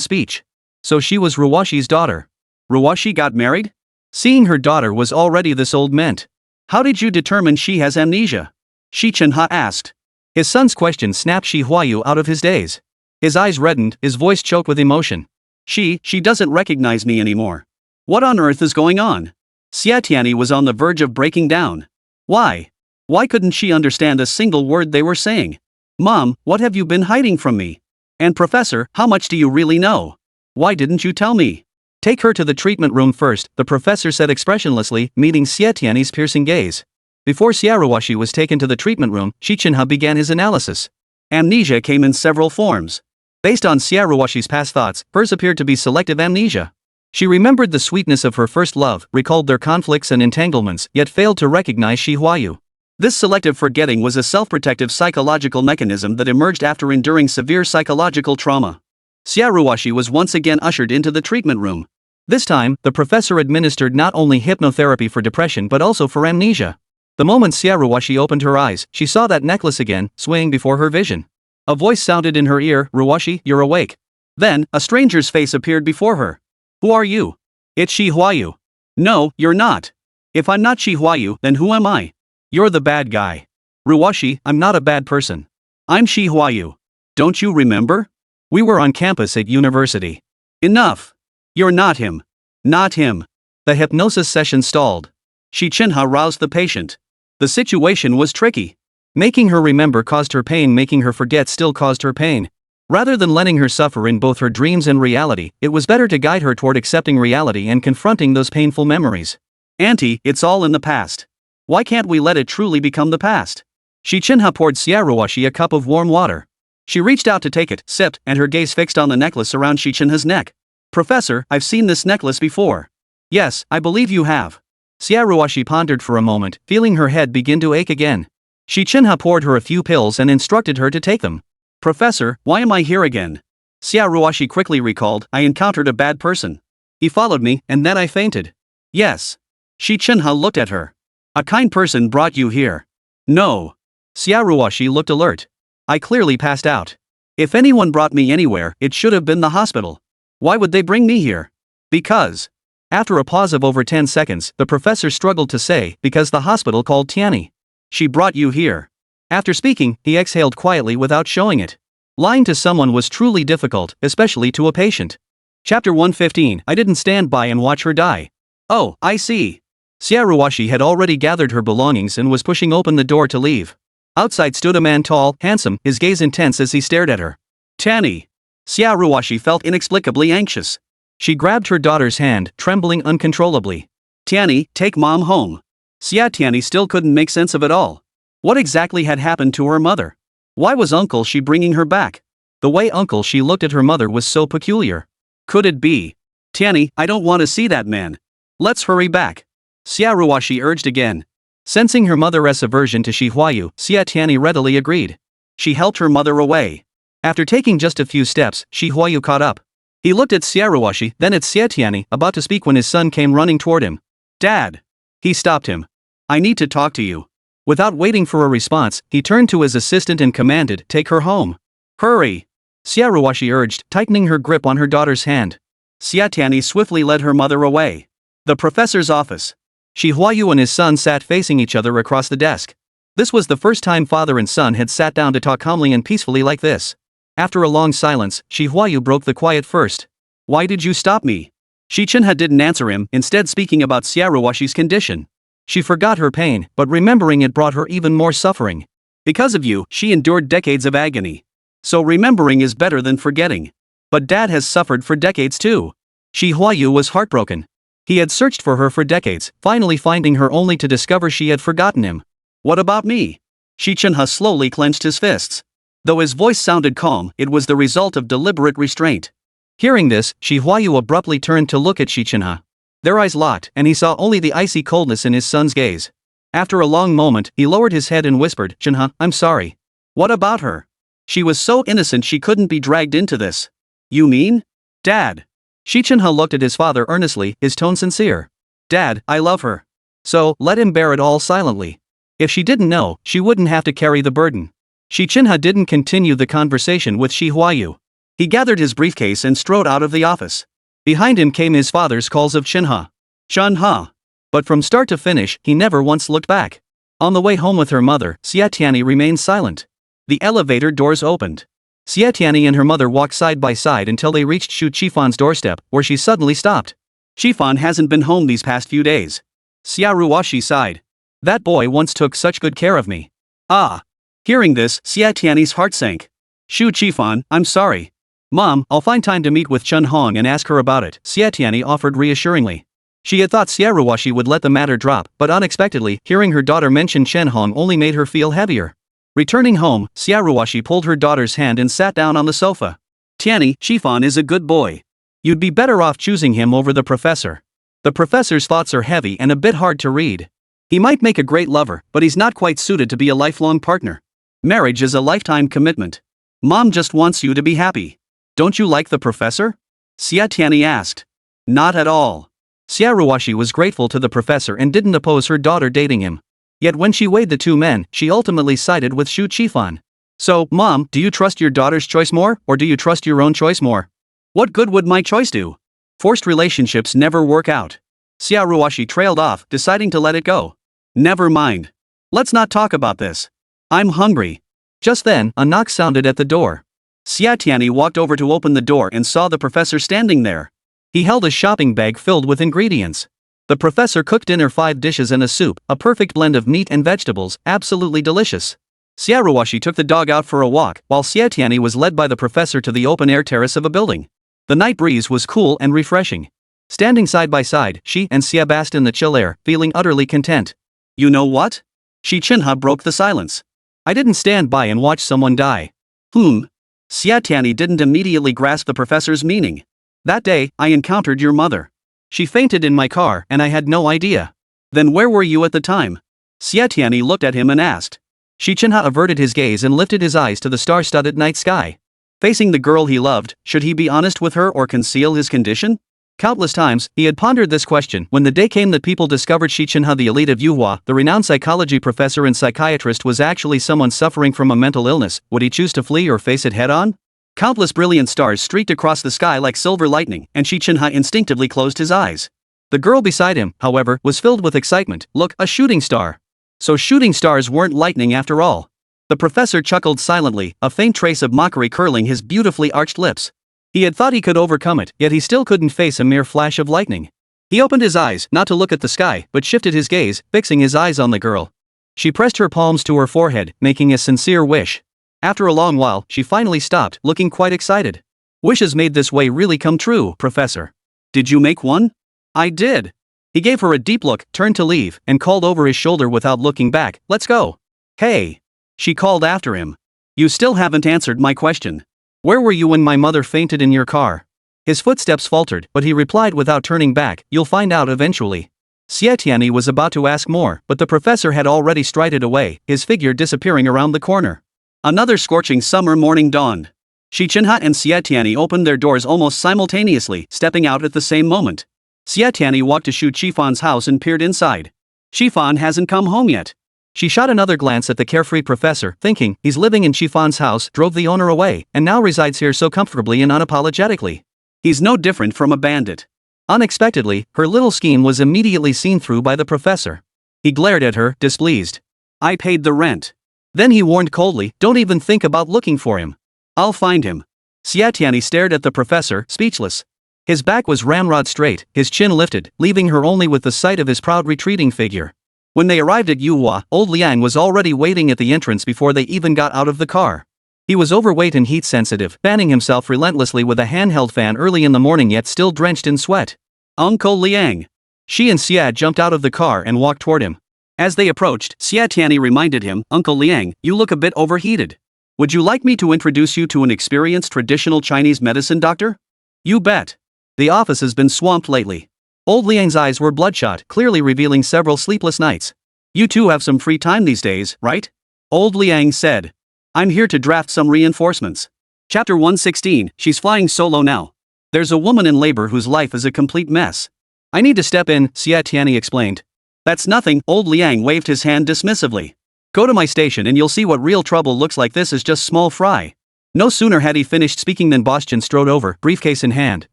speech. So she was Ruwashi's daughter. Ruwashi got married? Seeing her daughter was already this old meant. How did you determine she has amnesia? Xi Chenhe asked. His son's question snapped Huayu out of his daze. His eyes reddened, his voice choked with emotion. She doesn't recognize me anymore. What on earth is going on? Xie Tianyi was on the verge of breaking down. Why? Why couldn't she understand a single word they were saying? Mom, what have you been hiding from me? And Professor, how much do you really know? Why didn't you tell me? Take her to the treatment room first, the professor said expressionlessly, meeting Xie Tianyi's piercing gaze. Before Ruwashi was taken to the treatment room, Xi Chenhe began his analysis. Amnesia came in several forms. Based on Ruwashi's past thoughts, hers appeared to be selective amnesia. She remembered the sweetness of her first love, recalled their conflicts and entanglements, yet failed to recognize Huayu. This selective forgetting was a self-protective psychological mechanism that emerged after enduring severe psychological trauma. Ruwashi was once again ushered into the treatment room. This time, the professor administered not only hypnotherapy for depression but also for amnesia. The moment Ruwashi opened her eyes, she saw that necklace again, swaying before her vision. A voice sounded in her ear, Ruwashi, you're awake. Then, a stranger's face appeared before her. Who are you? It's Huayu. No, you're not. If I'm not Huayu, then who am I? You're the bad guy. Ruwashi, I'm not a bad person. I'm Huayu. Don't you remember? We were on campus at university. Enough. You're not him. Not him. The hypnosis session stalled. Xi Chenhe roused the patient. The situation was tricky. Making her remember caused her pain, making her forget still caused her pain. Rather than letting her suffer in both her dreams and reality, it was better to guide her toward accepting reality and confronting those painful memories. Auntie, it's all in the past. Why can't we let it truly become the past? Xi Chenhe poured Ruwashi a cup of warm water. She reached out to take it, sipped, and her gaze fixed on the necklace around Xi Chenhe's neck. Professor, I've seen this necklace before. Yes, I believe you have. Ruwashi pondered for a moment, feeling her head begin to ache again. Xi Chenhe poured her a few pills and instructed her to take them. Professor, why am I here again? Ruwashi quickly recalled, I encountered a bad person. He followed me, and then I fainted. Yes. Xi Chenhe looked at her. A kind person brought you here. No. Ruwashi looked alert. I clearly passed out. If anyone brought me anywhere, it should have been the hospital. Why would they bring me here? Because. After a pause of over 10 seconds, the professor struggled to say, because the hospital called Tianyi. She brought you here. After speaking, he exhaled quietly without showing it. Lying to someone was truly difficult, especially to a patient. Chapter 115, I didn't stand by and watch her die. Oh, I see. Ruwashi had already gathered her belongings and was pushing open the door to leave. Outside stood a man tall, handsome, his gaze intense as he stared at her. Tianyi. Ruwashi felt inexplicably anxious. She grabbed her daughter's hand, trembling uncontrollably. Tianyi, take mom home. Xie Tianyi still couldn't make sense of it all. What exactly had happened to her mother? Why was Uncle Xi bringing her back? The way Uncle Xi looked at her mother was so peculiar. Could it be? Tianyi, I don't want to see that man. Let's hurry back. Ruwashi urged again. Sensing her mother's aversion to Huayu, Xie Tianyi readily agreed. She helped her mother away. After taking just a few steps, Huayu caught up. He looked at Ruwashi, then at Xie Tianyi, about to speak when his son came running toward him. Dad! He stopped him. I need to talk to you. Without waiting for a response, he turned to his assistant and commanded, take her home. Hurry! Ruwashi urged, tightening her grip on her daughter's hand. Xie Tianyi swiftly led her mother away. The professor's office. Huayu and his son sat facing each other across the desk. This was the first time father and son had sat down to talk calmly and peacefully like this. After a long silence, Huayu broke the quiet first. Why did you stop me? Xi Chenhe didn't answer him, instead speaking about Ruwashi's condition. She forgot her pain, but remembering it brought her even more suffering. Because of you, she endured decades of agony. So remembering is better than forgetting. But Dad has suffered for decades too. Huayu was heartbroken. He had searched for her for decades, finally finding her only to discover she had forgotten him. What about me? Xi Chenhe slowly clenched his fists. Though his voice sounded calm, it was the result of deliberate restraint. Hearing this, Huayu abruptly turned to look at Xi Chenhe. Their eyes locked, and he saw only the icy coldness in his son's gaze. After a long moment, he lowered his head and whispered, Chenhe, I'm sorry. What about her? She was so innocent she couldn't be dragged into this. You mean? Dad. Xi Chenhe looked at his father earnestly, his tone sincere. Dad, I love her. So, let him bear it all silently. If she didn't know, she wouldn't have to carry the burden. Xi Chenhe didn't continue the conversation with Huayu. He gathered his briefcase and strode out of the office. Behind him came his father's calls of Chenhe. Chenhe. But from start to finish, he never once looked back. On the way home with her mother, Xie Tianyi remained silent. The elevator doors opened. Xie Tianyi and her mother walked side by side until they reached Shu Qifan's doorstep, where she suddenly stopped. Qifan hasn't been home these past few days. Xia Ruoshi sighed. That boy once took such good care of me. Ah. Hearing this, Xie Tianyi's heart sank. Shu Qifan, I'm sorry. Mom, I'll find time to meet with Chen Hong and ask her about it, Xie Tianyi offered reassuringly. She had thought Xie Ruoshi would let the matter drop, but unexpectedly, hearing her daughter mention Chen Hong only made her feel heavier. Returning home, Xie Ruoshi pulled her daughter's hand and sat down on the sofa. Tianyi, Qifan is a good boy. You'd be better off choosing him over the professor. The professor's thoughts are heavy and a bit hard to read. He might make a great lover, but he's not quite suited to be a lifelong partner. Marriage is a lifetime commitment. Mom just wants you to be happy. Don't you like the professor? Xie Tianyi asked. Not at all. Xie Ruoshi was grateful to the professor and didn't oppose her daughter dating him. Yet when she weighed the two men, she ultimately sided with Shu Qifan. So, Mom, do you trust your daughter's choice more, or do you trust your own choice more? What good would my choice do? Forced relationships never work out. Xie Ruoshi trailed off, deciding to let it go. Never mind. Let's not talk about this. I'm hungry. Just then, a knock sounded at the door. Xie Tianyi walked over to open the door and saw the professor standing there. He held a shopping bag filled with ingredients. The professor cooked dinner 5 dishes and a soup, a perfect blend of meat and vegetables, absolutely delicious. Xie Ruoshi took the dog out for a walk, while Xie Tianyi was led by the professor to the open-air terrace of a building. The night breeze was cool and refreshing. Standing side by side, she and Xie basked in the chill air, feeling utterly content. You know what? Xi Chenhe broke the silence. I didn't stand by and watch someone die. Xie Tianyi didn't immediately grasp the professor's meaning. That day, I encountered your mother. She fainted in my car and I had no idea. Then where were you at the time? Xie Tianyi looked at him and asked. Xi Chenhe averted his gaze and lifted his eyes to the star-studded night sky. Facing the girl he loved, should he be honest with her or conceal his condition? Countless times, he had pondered this question when the day came that people discovered Xi Chenhe, the elite of Yuhua, the renowned psychology professor and psychiatrist, was actually someone suffering from a mental illness. Would he choose to flee or face it head-on? Countless brilliant stars streaked across the sky like silver lightning, and Xi Chenhe instinctively closed his eyes. The girl beside him, however, was filled with excitement. Look, a shooting star. So shooting stars weren't lightning after all. The professor chuckled silently, a faint trace of mockery curling his beautifully arched lips. He had thought he could overcome it, yet he still couldn't face a mere flash of lightning. He opened his eyes, not to look at the sky, but shifted his gaze, fixing his eyes on the girl. She pressed her palms to her forehead, making a sincere wish. After a long while, she finally stopped, looking quite excited. Wishes made this way really come true, Professor. Did you make one? I did. He gave her a deep look, turned to leave, and called over his shoulder without looking back, let's go. Hey. She called after him. You still haven't answered my question. Where were you when my mother fainted in your car? His footsteps faltered, but he replied without turning back, you'll find out eventually. Xie Tianyi was about to ask more, but the professor had already strided away, his figure disappearing around the corner. Another scorching summer morning dawned. Xi Chenhe and Xie Tianyi opened their doors almost simultaneously, stepping out at the same moment. Xie Tianyi walked to Shu Qifan's house and peered inside. Qifan hasn't come home yet. She shot another glance at the carefree professor, thinking, he's living in Qifan's house, drove the owner away, and now resides here so comfortably and unapologetically. He's no different from a bandit. Unexpectedly, her little scheme was immediately seen through by the professor. He glared at her, displeased. I paid the rent. Then he warned coldly, don't even think about looking for him. I'll find him. Xie Tianyi stared at the professor, speechless. His back was ramrod straight, his chin lifted, leaving her only with the sight of his proud retreating figure. When they arrived at Yuhua, old Liang was already waiting at the entrance before they even got out of the car. He was overweight and heat-sensitive, fanning himself relentlessly with a handheld fan early in the morning yet still drenched in sweat. Uncle Liang. She and Xie jumped out of the car and walked toward him. As they approached, Xie Tianyi reminded him, Uncle Liang, you look a bit overheated. Would you like me to introduce you to an experienced traditional Chinese medicine doctor? You bet. The office has been swamped lately. Old Liang's eyes were bloodshot, clearly revealing several sleepless nights. You two have some free time these days, right? Old Liang said. I'm here to draft some reinforcements. Chapter 116, she's flying solo now. There's a woman in labor whose life is a complete mess. I need to step in, Xie Tianyi explained. That's nothing, old Liang waved his hand dismissively. Go to my station and you'll see what real trouble looks like. This is just small fry. No sooner had he finished speaking than Bastian strode over, briefcase in hand,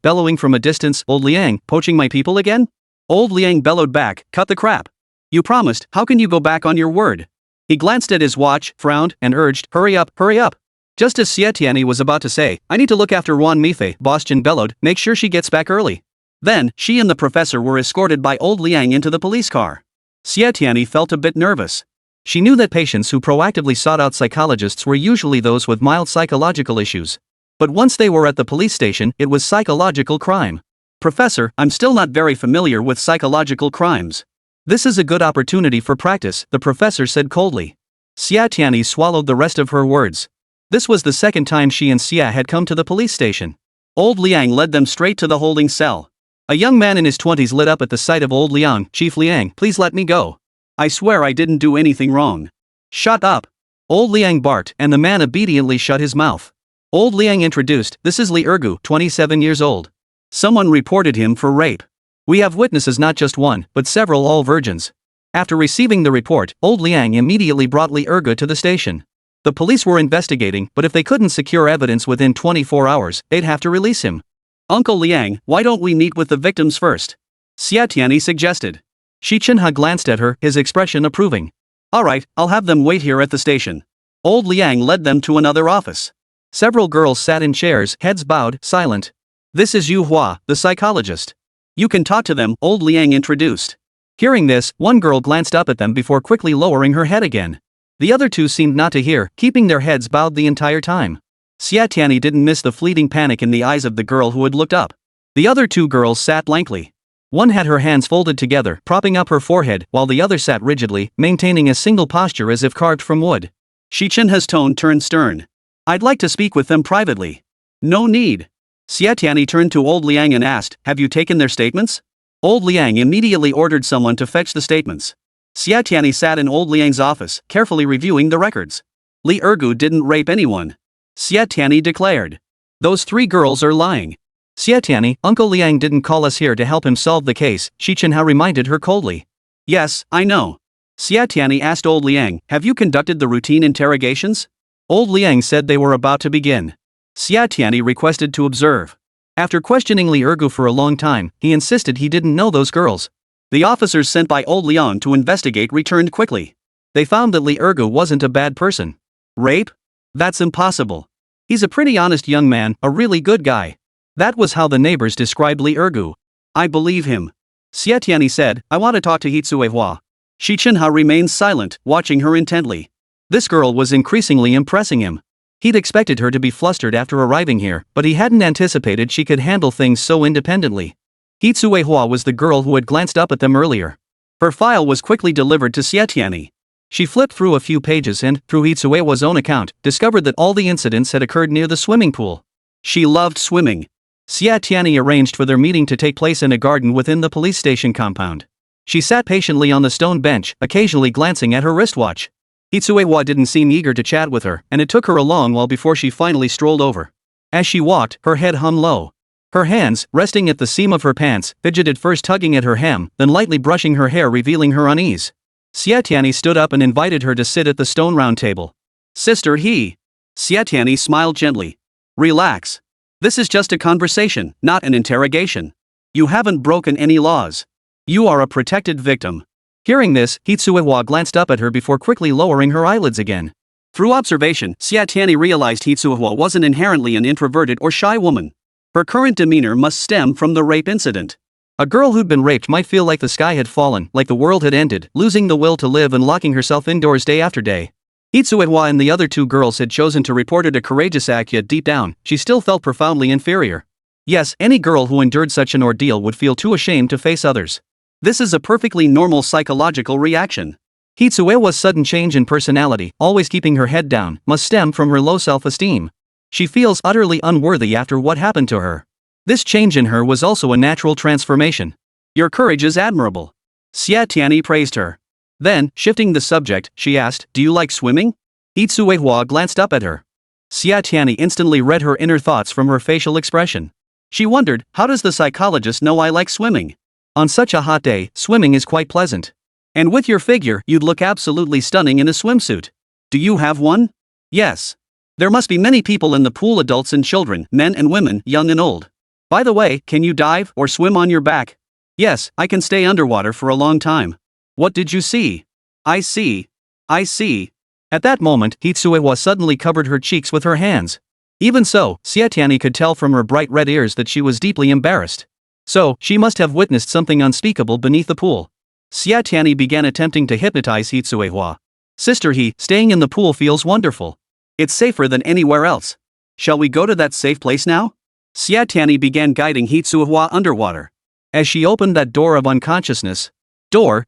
bellowing from a distance, Old Liang, poaching my people again? Old Liang bellowed back, cut the crap. You promised, how can you go back on your word? He glanced at his watch, frowned, and urged, hurry up, hurry up. Just as Xie Tianyi was about to say, I need to look after Wan Mifei, Bastian bellowed, make sure she gets back early. Then, she and the professor were escorted by Old Liang into the police car. Xie Tianyi felt a bit nervous. She knew that patients who proactively sought out psychologists were usually those with mild psychological issues. But once they were at the police station, it was psychological crime. Professor, I'm still not very familiar with psychological crimes. This is a good opportunity for practice, the professor said coldly. Xie Tianyi swallowed the rest of her words. This was the second time she and Xie had come to the police station. Old Liang led them straight to the holding cell. A young man in his 20s lit up at the sight of Old Liang. Chief Liang, please let me go. I swear I didn't do anything wrong. Shut up. Old Liang barked, and the man obediently shut his mouth. Old Liang introduced, this is Li Ergu, 27 years old. Someone reported him for rape. We have witnesses, not just one, but several, all virgins. After receiving the report, Old Liang immediately brought Li Ergu to the station. The police were investigating, but if they couldn't secure evidence within 24 hours, they'd have to release him. Uncle Liang, why don't we meet with the victims first? Xie Tianyi suggested. Xi Chenhe glanced at her, his expression approving. Alright, I'll have them wait here at the station. Old Liang led them to another office. Several girls sat in chairs, heads bowed, silent. This is Yuhua, the psychologist. You can talk to them, Old Liang introduced. Hearing this, one girl glanced up at them before quickly lowering her head again. The other two seemed not to hear, keeping their heads bowed the entire time. Xie Tianyi didn't miss the fleeting panic in the eyes of the girl who had looked up. The other two girls sat blankly. One had her hands folded together, propping up her forehead, while the other sat rigidly, maintaining a single posture as if carved from wood. Xi Chenhe's tone turned stern. I'd like to speak with them privately. No need. Xie Tianyi turned to Old Liang and asked, have you taken their statements? Old Liang immediately ordered someone to fetch the statements. Xie Tianyi sat in Old Liang's office, carefully reviewing the records. Li Ergu didn't rape anyone. Xie Tianyi declared. Those three girls are lying. Xie Tianyi, Uncle Liang didn't call us here to help him solve the case, Xi Chenhe reminded her coldly. Yes, I know. Xie Tianyi asked Old Liang, have you conducted the routine interrogations? Old Liang said they were about to begin. Xie Tianyi requested to observe. After questioning Li Ergu for a long time, he insisted he didn't know those girls. The officers sent by Old Liang to investigate returned quickly. They found that Li Ergu wasn't a bad person. Rape? That's impossible. He's a pretty honest young man, a really good guy. That was how the neighbors described Li Ergu. I believe him. Xie Tianyi said, I want to talk to Hua. Xi Chenhe remained silent, watching her intently. This girl was increasingly impressing him. He'd expected her to be flustered after arriving here, but he hadn't anticipated she could handle things so independently. Hua was the girl who had glanced up at them earlier. Her file was quickly delivered to Xie Tianyi. She flipped through a few pages and, through Hua's own account, discovered that all the incidents had occurred near the swimming pool. She loved swimming. Xie Tianyi arranged for their meeting to take place in a garden within the police station compound. She sat patiently on the stone bench, occasionally glancing at her wristwatch. Hua didn't seem eager to chat with her, and it took her a long while before she finally strolled over. As she walked, her head hung low. Her hands, resting at the seam of her pants, fidgeted, first tugging at her hem, then lightly brushing her hair, revealing her unease. Xie Tianyi stood up and invited her to sit at the stone round table. Sister Xie Tianyi smiled gently. Relax. This is just a conversation, not an interrogation. You haven't broken any laws. You are a protected victim. Hearing this, Hua glanced up at her before quickly lowering her eyelids again. Through observation, Xie Tianyi realized Hua wasn't inherently an introverted or shy woman. Her current demeanor must stem from the rape incident. A girl who'd been raped might feel like the sky had fallen, like the world had ended, losing the will to live and locking herself indoors day after day. Hua and the other two girls had chosen to report it a courageous act, yet deep down, she still felt profoundly inferior. Yes, any girl who endured such an ordeal would feel too ashamed to face others. This is a perfectly normal psychological reaction. Hua's sudden change in personality, always keeping her head down, must stem from her low self-esteem. She feels utterly unworthy after what happened to her. This change in her was also a natural transformation. Your courage is admirable. Xie Tianyi praised her. Then, shifting the subject, she asked, do you like swimming? Hua glanced up at her. Xie Tianyi instantly read her inner thoughts from her facial expression. She wondered, how does the psychologist know I like swimming? On such a hot day, swimming is quite pleasant. And with your figure, you'd look absolutely stunning in a swimsuit. Do you have one? Yes. There must be many people in the pool, adults and children, men and women, young and old. By the way, can you dive or swim on your back? Yes, I can stay underwater for a long time. What did you see? I see. At that moment, Hitsuewa suddenly covered her cheeks with her hands. Even so, Xie Tianyi could tell from her bright red ears that she was deeply embarrassed. So, she must have witnessed something unspeakable beneath the pool. Xie Tianyi began attempting to hypnotize Hitsuewa. Sister, staying in the pool feels wonderful. It's safer than anywhere else. Shall we go to that safe place now? Xie Tianyi began guiding Hitsuewa underwater. As she opened that door of unconsciousness,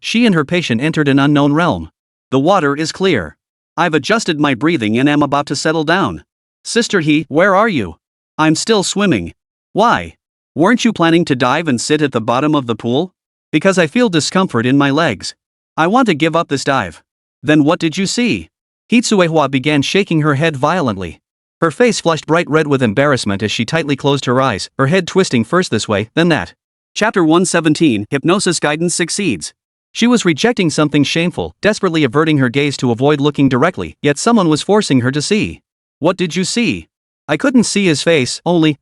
she and her patient entered an unknown realm. The water is clear. I've adjusted my breathing and am about to settle down. Sister, where are you? I'm still swimming. Why? Weren't you planning to dive and sit at the bottom of the pool? Because I feel discomfort in my legs. I want to give up this dive. Then what did you see? Hitsuewa began shaking her head violently. Her face flushed bright red with embarrassment as she tightly closed her eyes, her head twisting first this way, then that. Chapter 117, Hypnosis Guidance Succeeds. She was rejecting something shameful, desperately averting her gaze to avoid looking directly, yet someone was forcing her to see. What did you see? I couldn't see his face, only.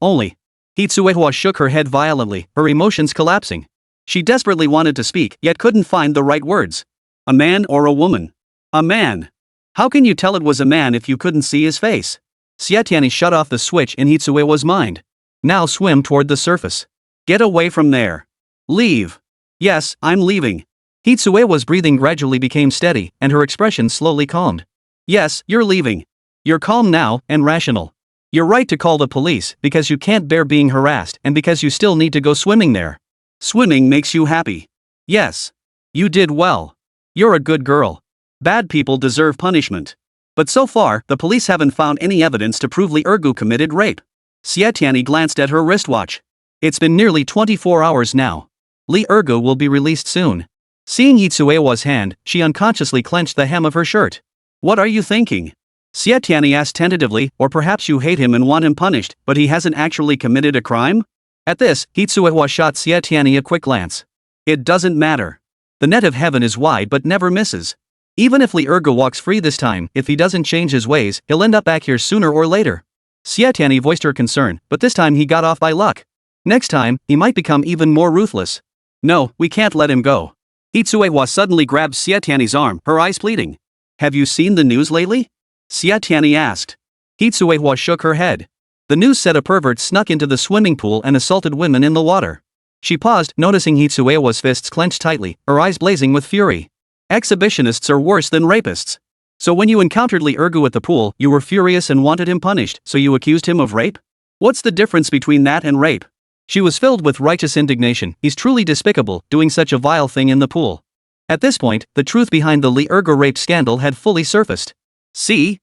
Hitsuewa shook her head violently, her emotions collapsing. She desperately wanted to speak, yet couldn't find the right words. A man or a woman? A man. How can you tell it was a man if you couldn't see his face? Xie Tianyi shut off the switch in Hitsuewa's mind. Now swim toward the surface. Get away from there. Leave. Yes, I'm leaving. Hitsuewa's breathing gradually became steady, and her expression slowly calmed. Yes, you're leaving. You're calm now, and rational. You're right to call the police, because you can't bear being harassed, and because you still need to go swimming there. Swimming makes you happy. Yes. You did well. You're a good girl. Bad people deserve punishment. But so far, the police haven't found any evidence to prove Li Ergu committed rape. Xie Tianyi glanced at her wristwatch. It's been nearly 24 hours now. Li Ergu will be released soon. Seeing Hitsuewa's hand, she unconsciously clenched the hem of her shirt. What are you thinking? Xie Tianyi asked tentatively, or perhaps you hate him and want him punished, but he hasn't actually committed a crime? At this, Hitsuewa shot Xie Tianyi a quick glance. It doesn't matter. The net of heaven is wide but never misses. Even if Li Ergu walks free this time, if he doesn't change his ways, he'll end up back here sooner or later. Xie Tianyi voiced her concern, but this time he got off by luck. Next time, he might become even more ruthless. No, we can't let him go. Hitsuewa suddenly grabbed Xie Tianyi's arm, her eyes pleading. Have you seen the news lately? Xie Tianyi asked. Hitsuewa shook her head. The news said a pervert snuck into the swimming pool and assaulted women in the water. She paused, noticing Hitsuewa's fists clenched tightly, her eyes blazing with fury. Exhibitionists are worse than rapists. So when you encountered Li Ergu at the pool, you were furious and wanted him punished, so you accused him of rape? What's the difference between that and rape? She was filled with righteous indignation. He's truly despicable, doing such a vile thing in the pool. At this point, the truth behind the Li Ergu rape scandal had fully surfaced. See?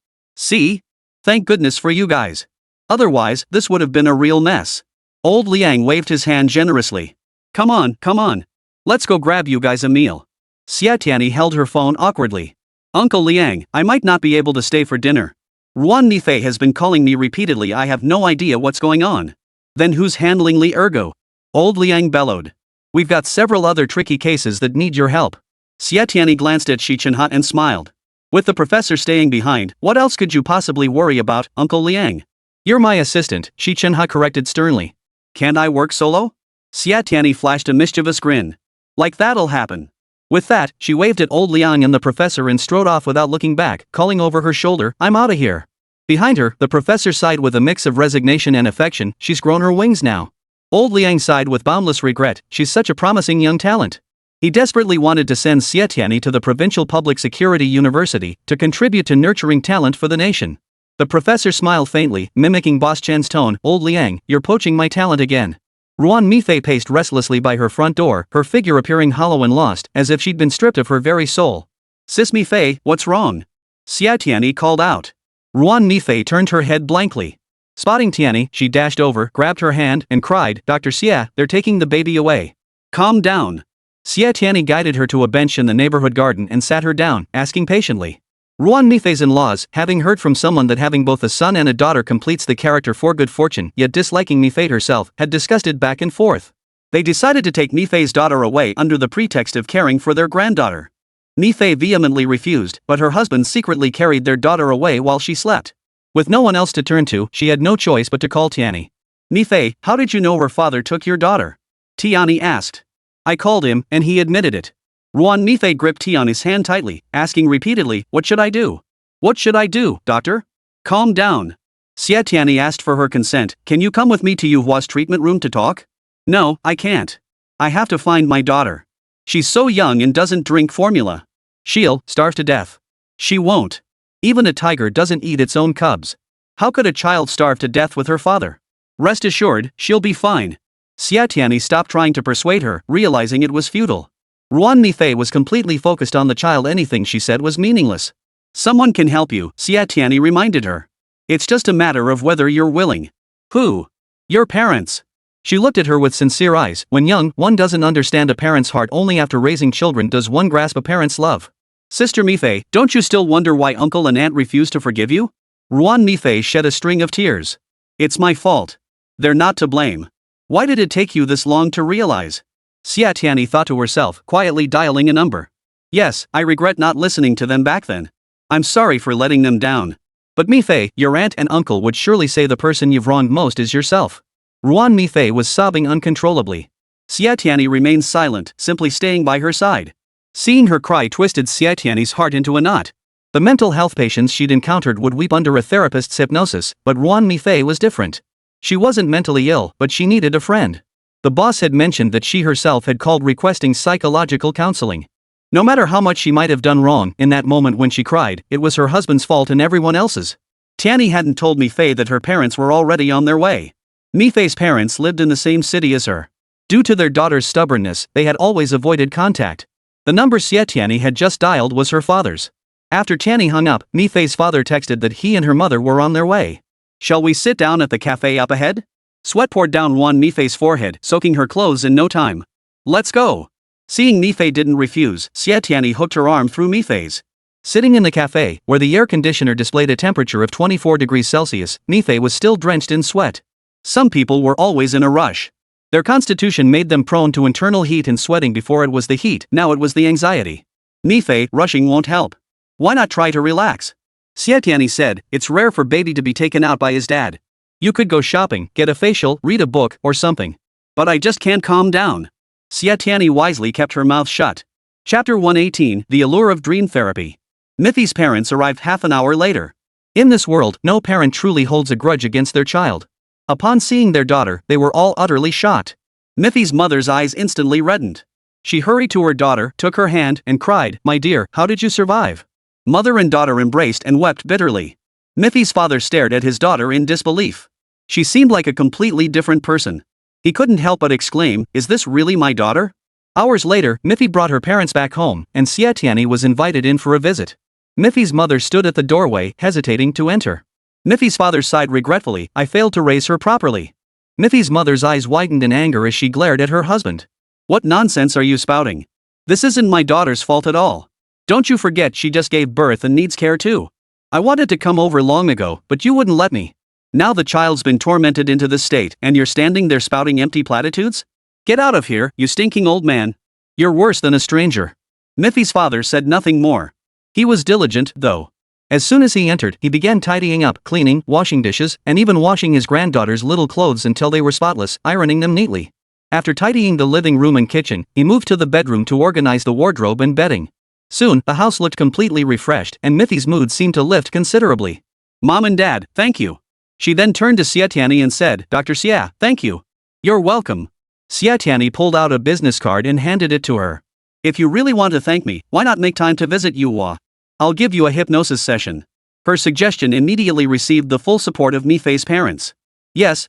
Thank goodness for you guys. Otherwise, this would have been a real mess. Old Liang waved his hand generously. Come on. Let's go grab you guys a meal. Xie Tianyi held her phone awkwardly. Uncle Liang, I might not be able to stay for dinner. Ruan Nifei has been calling me repeatedly. I have no idea what's going on. Then who's handling Li Ergu? Old Liang bellowed. We've got several other tricky cases that need your help. Xie Tianyi glanced at Xi Chenhe and smiled. With the professor staying behind, what else could you possibly worry about, Uncle Liang? You're my assistant, Xi Chenhe corrected sternly. Can't I work solo? Xie Tianyi flashed a mischievous grin. Like that'll happen. With that, she waved at old Liang and the professor and strode off without looking back, calling over her shoulder, I'm outta here. Behind her, the professor sighed with a mix of resignation and affection. She's grown her wings now. Old Liang sighed with boundless regret. She's such a promising young talent. He desperately wanted to send Xie Tianyi to the Provincial Public Security University to contribute to nurturing talent for the nation. The professor smiled faintly, mimicking Boss Chen's tone. Old Liang, you're poaching my talent again. Ruan Mifei paced restlessly by her front door, her figure appearing hollow and lost, as if she'd been stripped of her very soul. Sis Mifei, what's wrong? Xie Tianyi called out. Ruan Mifei turned her head blankly. Spotting Tianyi, she dashed over, grabbed her hand, and cried, Dr. Xie, they're taking the baby away. Calm down. Xie Tianyi guided her to a bench in the neighborhood garden and sat her down, asking patiently. Ruan Mifei's in-laws, having heard from someone that having both a son and a daughter completes the character for good fortune, yet disliking Mifei herself, had discussed it back and forth. They decided to take Mifei's daughter away under the pretext of caring for their granddaughter. Mi-Fei vehemently refused, but her husband secretly carried their daughter away while she slept. With no one else to turn to, she had no choice but to call Tianyi. Mi-Fei, how did you know her father took your daughter? Tianyi asked. I called him, and he admitted it. Mi-Fei gripped Tianyi's hand tightly, asking repeatedly, what should I do? What should I do, doctor? Calm down. Xie Tianyi asked for her consent. Can you come with me to Yuhua's treatment room to talk? No, I can't. I have to find my daughter. She's so young and doesn't drink formula. She'll starve to death. She won't. Even a tiger doesn't eat its own cubs. How could a child starve to death with her father? Rest assured, she'll be fine. Xie Tianyi stopped trying to persuade her, realizing it was futile. Mi-Fei was completely focused on the child. Anything she said was meaningless. Someone can help you, Xie Tianyi reminded her. It's just a matter of whether you're willing. Who? Your parents. She looked at her with sincere eyes. When young, one doesn't understand a parent's heart. Only after raising children does one grasp a parent's love. Sister Mi-Fei, don't you still wonder why uncle and aunt refuse to forgive you? Mi-Fei shed a string of tears. It's my fault. They're not to blame. Why did it take you this long to realize? Xie Tianyi thought to herself, quietly dialing a number. Yes, I regret not listening to them back then. I'm sorry for letting them down. But Mi-Fei, your aunt and uncle would surely say the person you've wronged most is yourself. Mi-Fei was sobbing uncontrollably. Xie Tianyi remained silent, simply staying by her side. Seeing her cry twisted Xie Tianyi's heart into a knot. The mental health patients she'd encountered would weep under a therapist's hypnosis, but Mi-Fei was different. She wasn't mentally ill, but she needed a friend. The boss had mentioned that she herself had called requesting psychological counseling. No matter how much she might have done wrong, in that moment when she cried, it was her husband's fault and everyone else's. Tianyi hadn't told Mi-Fei that her parents were already on their way. Mi-Fei's parents lived in the same city as her. Due to their daughter's stubbornness, they had always avoided contact. The number Xie Tianyi had just dialed was her father's. After Tianyi hung up, Mi-Fei's father texted that he and her mother were on their way. Shall we sit down at the cafe up ahead? Sweat poured down Mi-Fei's forehead, soaking her clothes in no time. Let's go. Seeing Mi-Fei didn't refuse, Xie Tianyi hooked her arm through Mi-Fei's. Sitting in the cafe, where the air conditioner displayed a temperature of 24 degrees Celsius, Mi-Fei was still drenched in sweat. Some people were always in a rush. Their constitution made them prone to internal heat and sweating. Before it was the heat, now it was the anxiety. Mi-Fei, rushing won't help. Why not try to relax? Xie Tianyi said, it's rare for baby to be taken out by his dad. You could go shopping, get a facial, read a book, or something. But I just can't calm down. Xie Tianyi wisely kept her mouth shut. Chapter 118, The Allure of Dream Therapy. Mi-Fei's parents arrived half an hour later. In this world, no parent truly holds a grudge against their child. Upon seeing their daughter, they were all utterly shocked. Mi-Fei's mother's eyes instantly reddened. She hurried to her daughter, took her hand, and cried, "My dear, how did you survive?" Mother and daughter embraced and wept bitterly. Mi-Fei's father stared at his daughter in disbelief. She seemed like a completely different person. He couldn't help but exclaim, "Is this really my daughter?" Hours later, Mi-Fei brought her parents back home, and Xie Tianyi was invited in for a visit. Mi-Fei's mother stood at the doorway, hesitating to enter. Mi-Fei's father sighed regretfully, "I failed to raise her properly." Mi-Fei's mother's eyes widened in anger as she glared at her husband. "What nonsense are you spouting? This isn't my daughter's fault at all. Don't you forget she just gave birth and needs care too. I wanted to come over long ago, but you wouldn't let me. Now the child's been tormented into this state, and you're standing there spouting empty platitudes? Get out of here, you stinking old man. You're worse than a stranger." Mi-Fei's father said nothing more. He was diligent, though. As soon as he entered, he began tidying up, cleaning, washing dishes, and even washing his granddaughter's little clothes until they were spotless, ironing them neatly. After tidying the living room and kitchen, he moved to the bedroom to organize the wardrobe and bedding. Soon, the house looked completely refreshed, and Mi-Fei's mood seemed to lift considerably. "Mom and Dad, thank you." She then turned to Xie Tianyi and said, "Dr. Xie, thank you." "You're welcome." Xie Tianyi pulled out a business card and handed it to her. "If you really want to thank me, why not make time to visit Yuhua? I'll give you a hypnosis session." Her suggestion immediately received the full support of Mi-Fei's parents. Yes.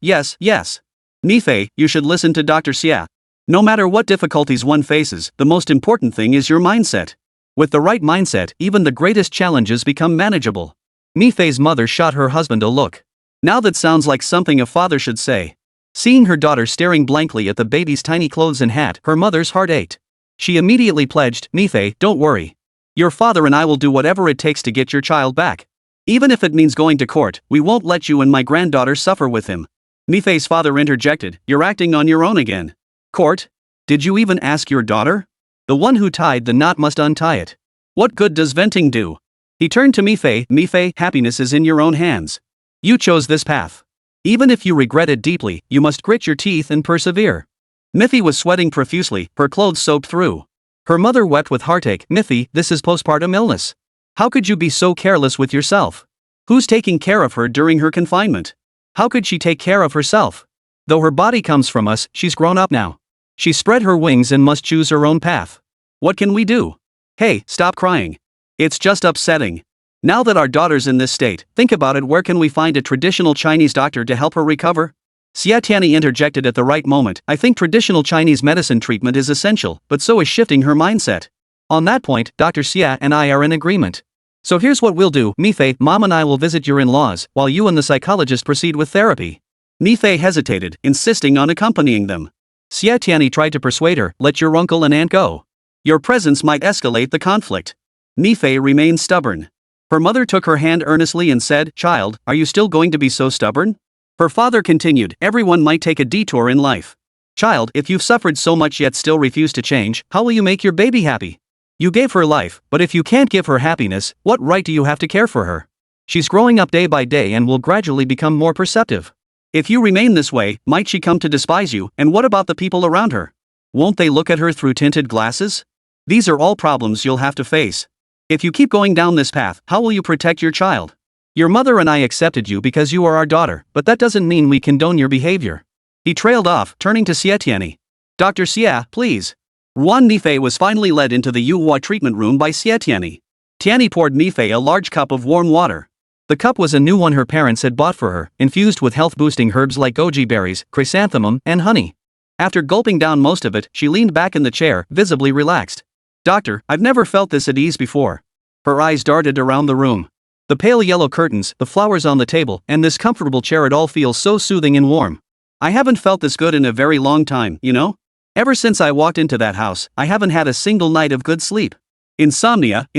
Mi-Fei, you should listen to Dr. Xie. No matter what difficulties one faces, the most important thing is your mindset. With the right mindset, even the greatest challenges become manageable. Mi-Fei's mother shot her husband a look. Now that sounds like something a father should say. Seeing her daughter staring blankly at the baby's tiny clothes and hat, her mother's heart ached. She immediately pledged, "Mi-Fei, don't worry. Your father and I will do whatever it takes to get your child back. Even if it means going to court, we won't let you and my granddaughter suffer with him." Mi-Fei's father interjected, "You're acting on your own again. Court? Did you even ask your daughter? The one who tied the knot must untie it." What good does venting do? He turned to Mifei. Mifei, happiness is in your own hands. You chose this path. Even if you regret it deeply, you must grit your teeth and persevere. Mifei was sweating profusely, her clothes soaked through. Her mother wept with heartache. Mifei, this is postpartum illness. How could you be so careless with yourself? Who's taking care of her during her confinement? How could she take care of herself? Though her body comes from us, she's grown up now. She spread her wings and must choose her own path. What can we do? Hey, stop crying. It's just upsetting. Now that our daughter's in this state, think about it. Where can we find a traditional Chinese doctor to help her recover? Xie Tianyi interjected at the right moment. I think traditional Chinese medicine treatment is essential, but so is shifting her mindset. On that point, Dr. Xie and I are in agreement. So here's what we'll do. Mifei, Mom and I will visit your in-laws, while you and the psychologist proceed with therapy. Mifei hesitated, insisting on accompanying them. Xie Tianyi tried to persuade her, let your uncle and aunt go. Your presence might escalate the conflict. Mifei remained stubborn. Her mother took her hand earnestly and said, Child, are you still going to be so stubborn? Her father continued, everyone might take a detour in life. Child, if you've suffered so much yet still refuse to change, how will you make your baby happy? You gave her life, but if you can't give her happiness, what right do you have to care for her? She's growing up day by day and will gradually become more perceptive. If you remain this way, might she come to despise you, and what about the people around her? Won't they look at her through tinted glasses? These are all problems you'll have to face. If you keep going down this path, how will you protect your child? Your mother and I accepted you because you are our daughter, but that doesn't mean we condone your behavior. He trailed off, turning to Xie Tianyi. Dr. Xie, please. Ruan Mifei was finally led into the Yuhua treatment room by Xie Tianyi. Tianyi poured Mifei a large cup of warm water. The cup was a new one her parents had bought for her, infused with health-boosting herbs like goji berries, chrysanthemum, and honey. After gulping down most of it, she leaned back in the chair, visibly relaxed. Doctor, I've never felt this at ease before. Her eyes darted around the room. The pale yellow curtains, the flowers on the table, and this comfortable chair, it all feels so soothing and warm. I haven't felt this good in a very long time, you know? Ever since I walked into that house, I haven't had a single night of good sleep. Insomnia.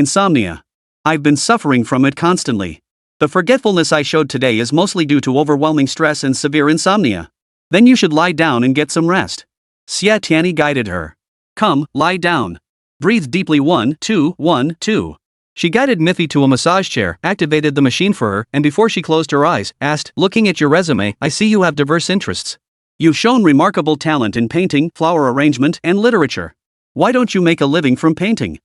I've been suffering from it constantly. The forgetfulness I showed today is mostly due to overwhelming stress and severe insomnia. Then you should lie down and get some rest. Xie Tianyi guided her. Come, lie down. Breathe deeply. 1, 2, 1, 2. She guided Mifei to a massage chair, activated the machine for her, and before she closed her eyes, asked, looking at your resume, I see you have diverse interests. You've shown remarkable talent in painting, flower arrangement, and literature. Why don't you make a living from painting?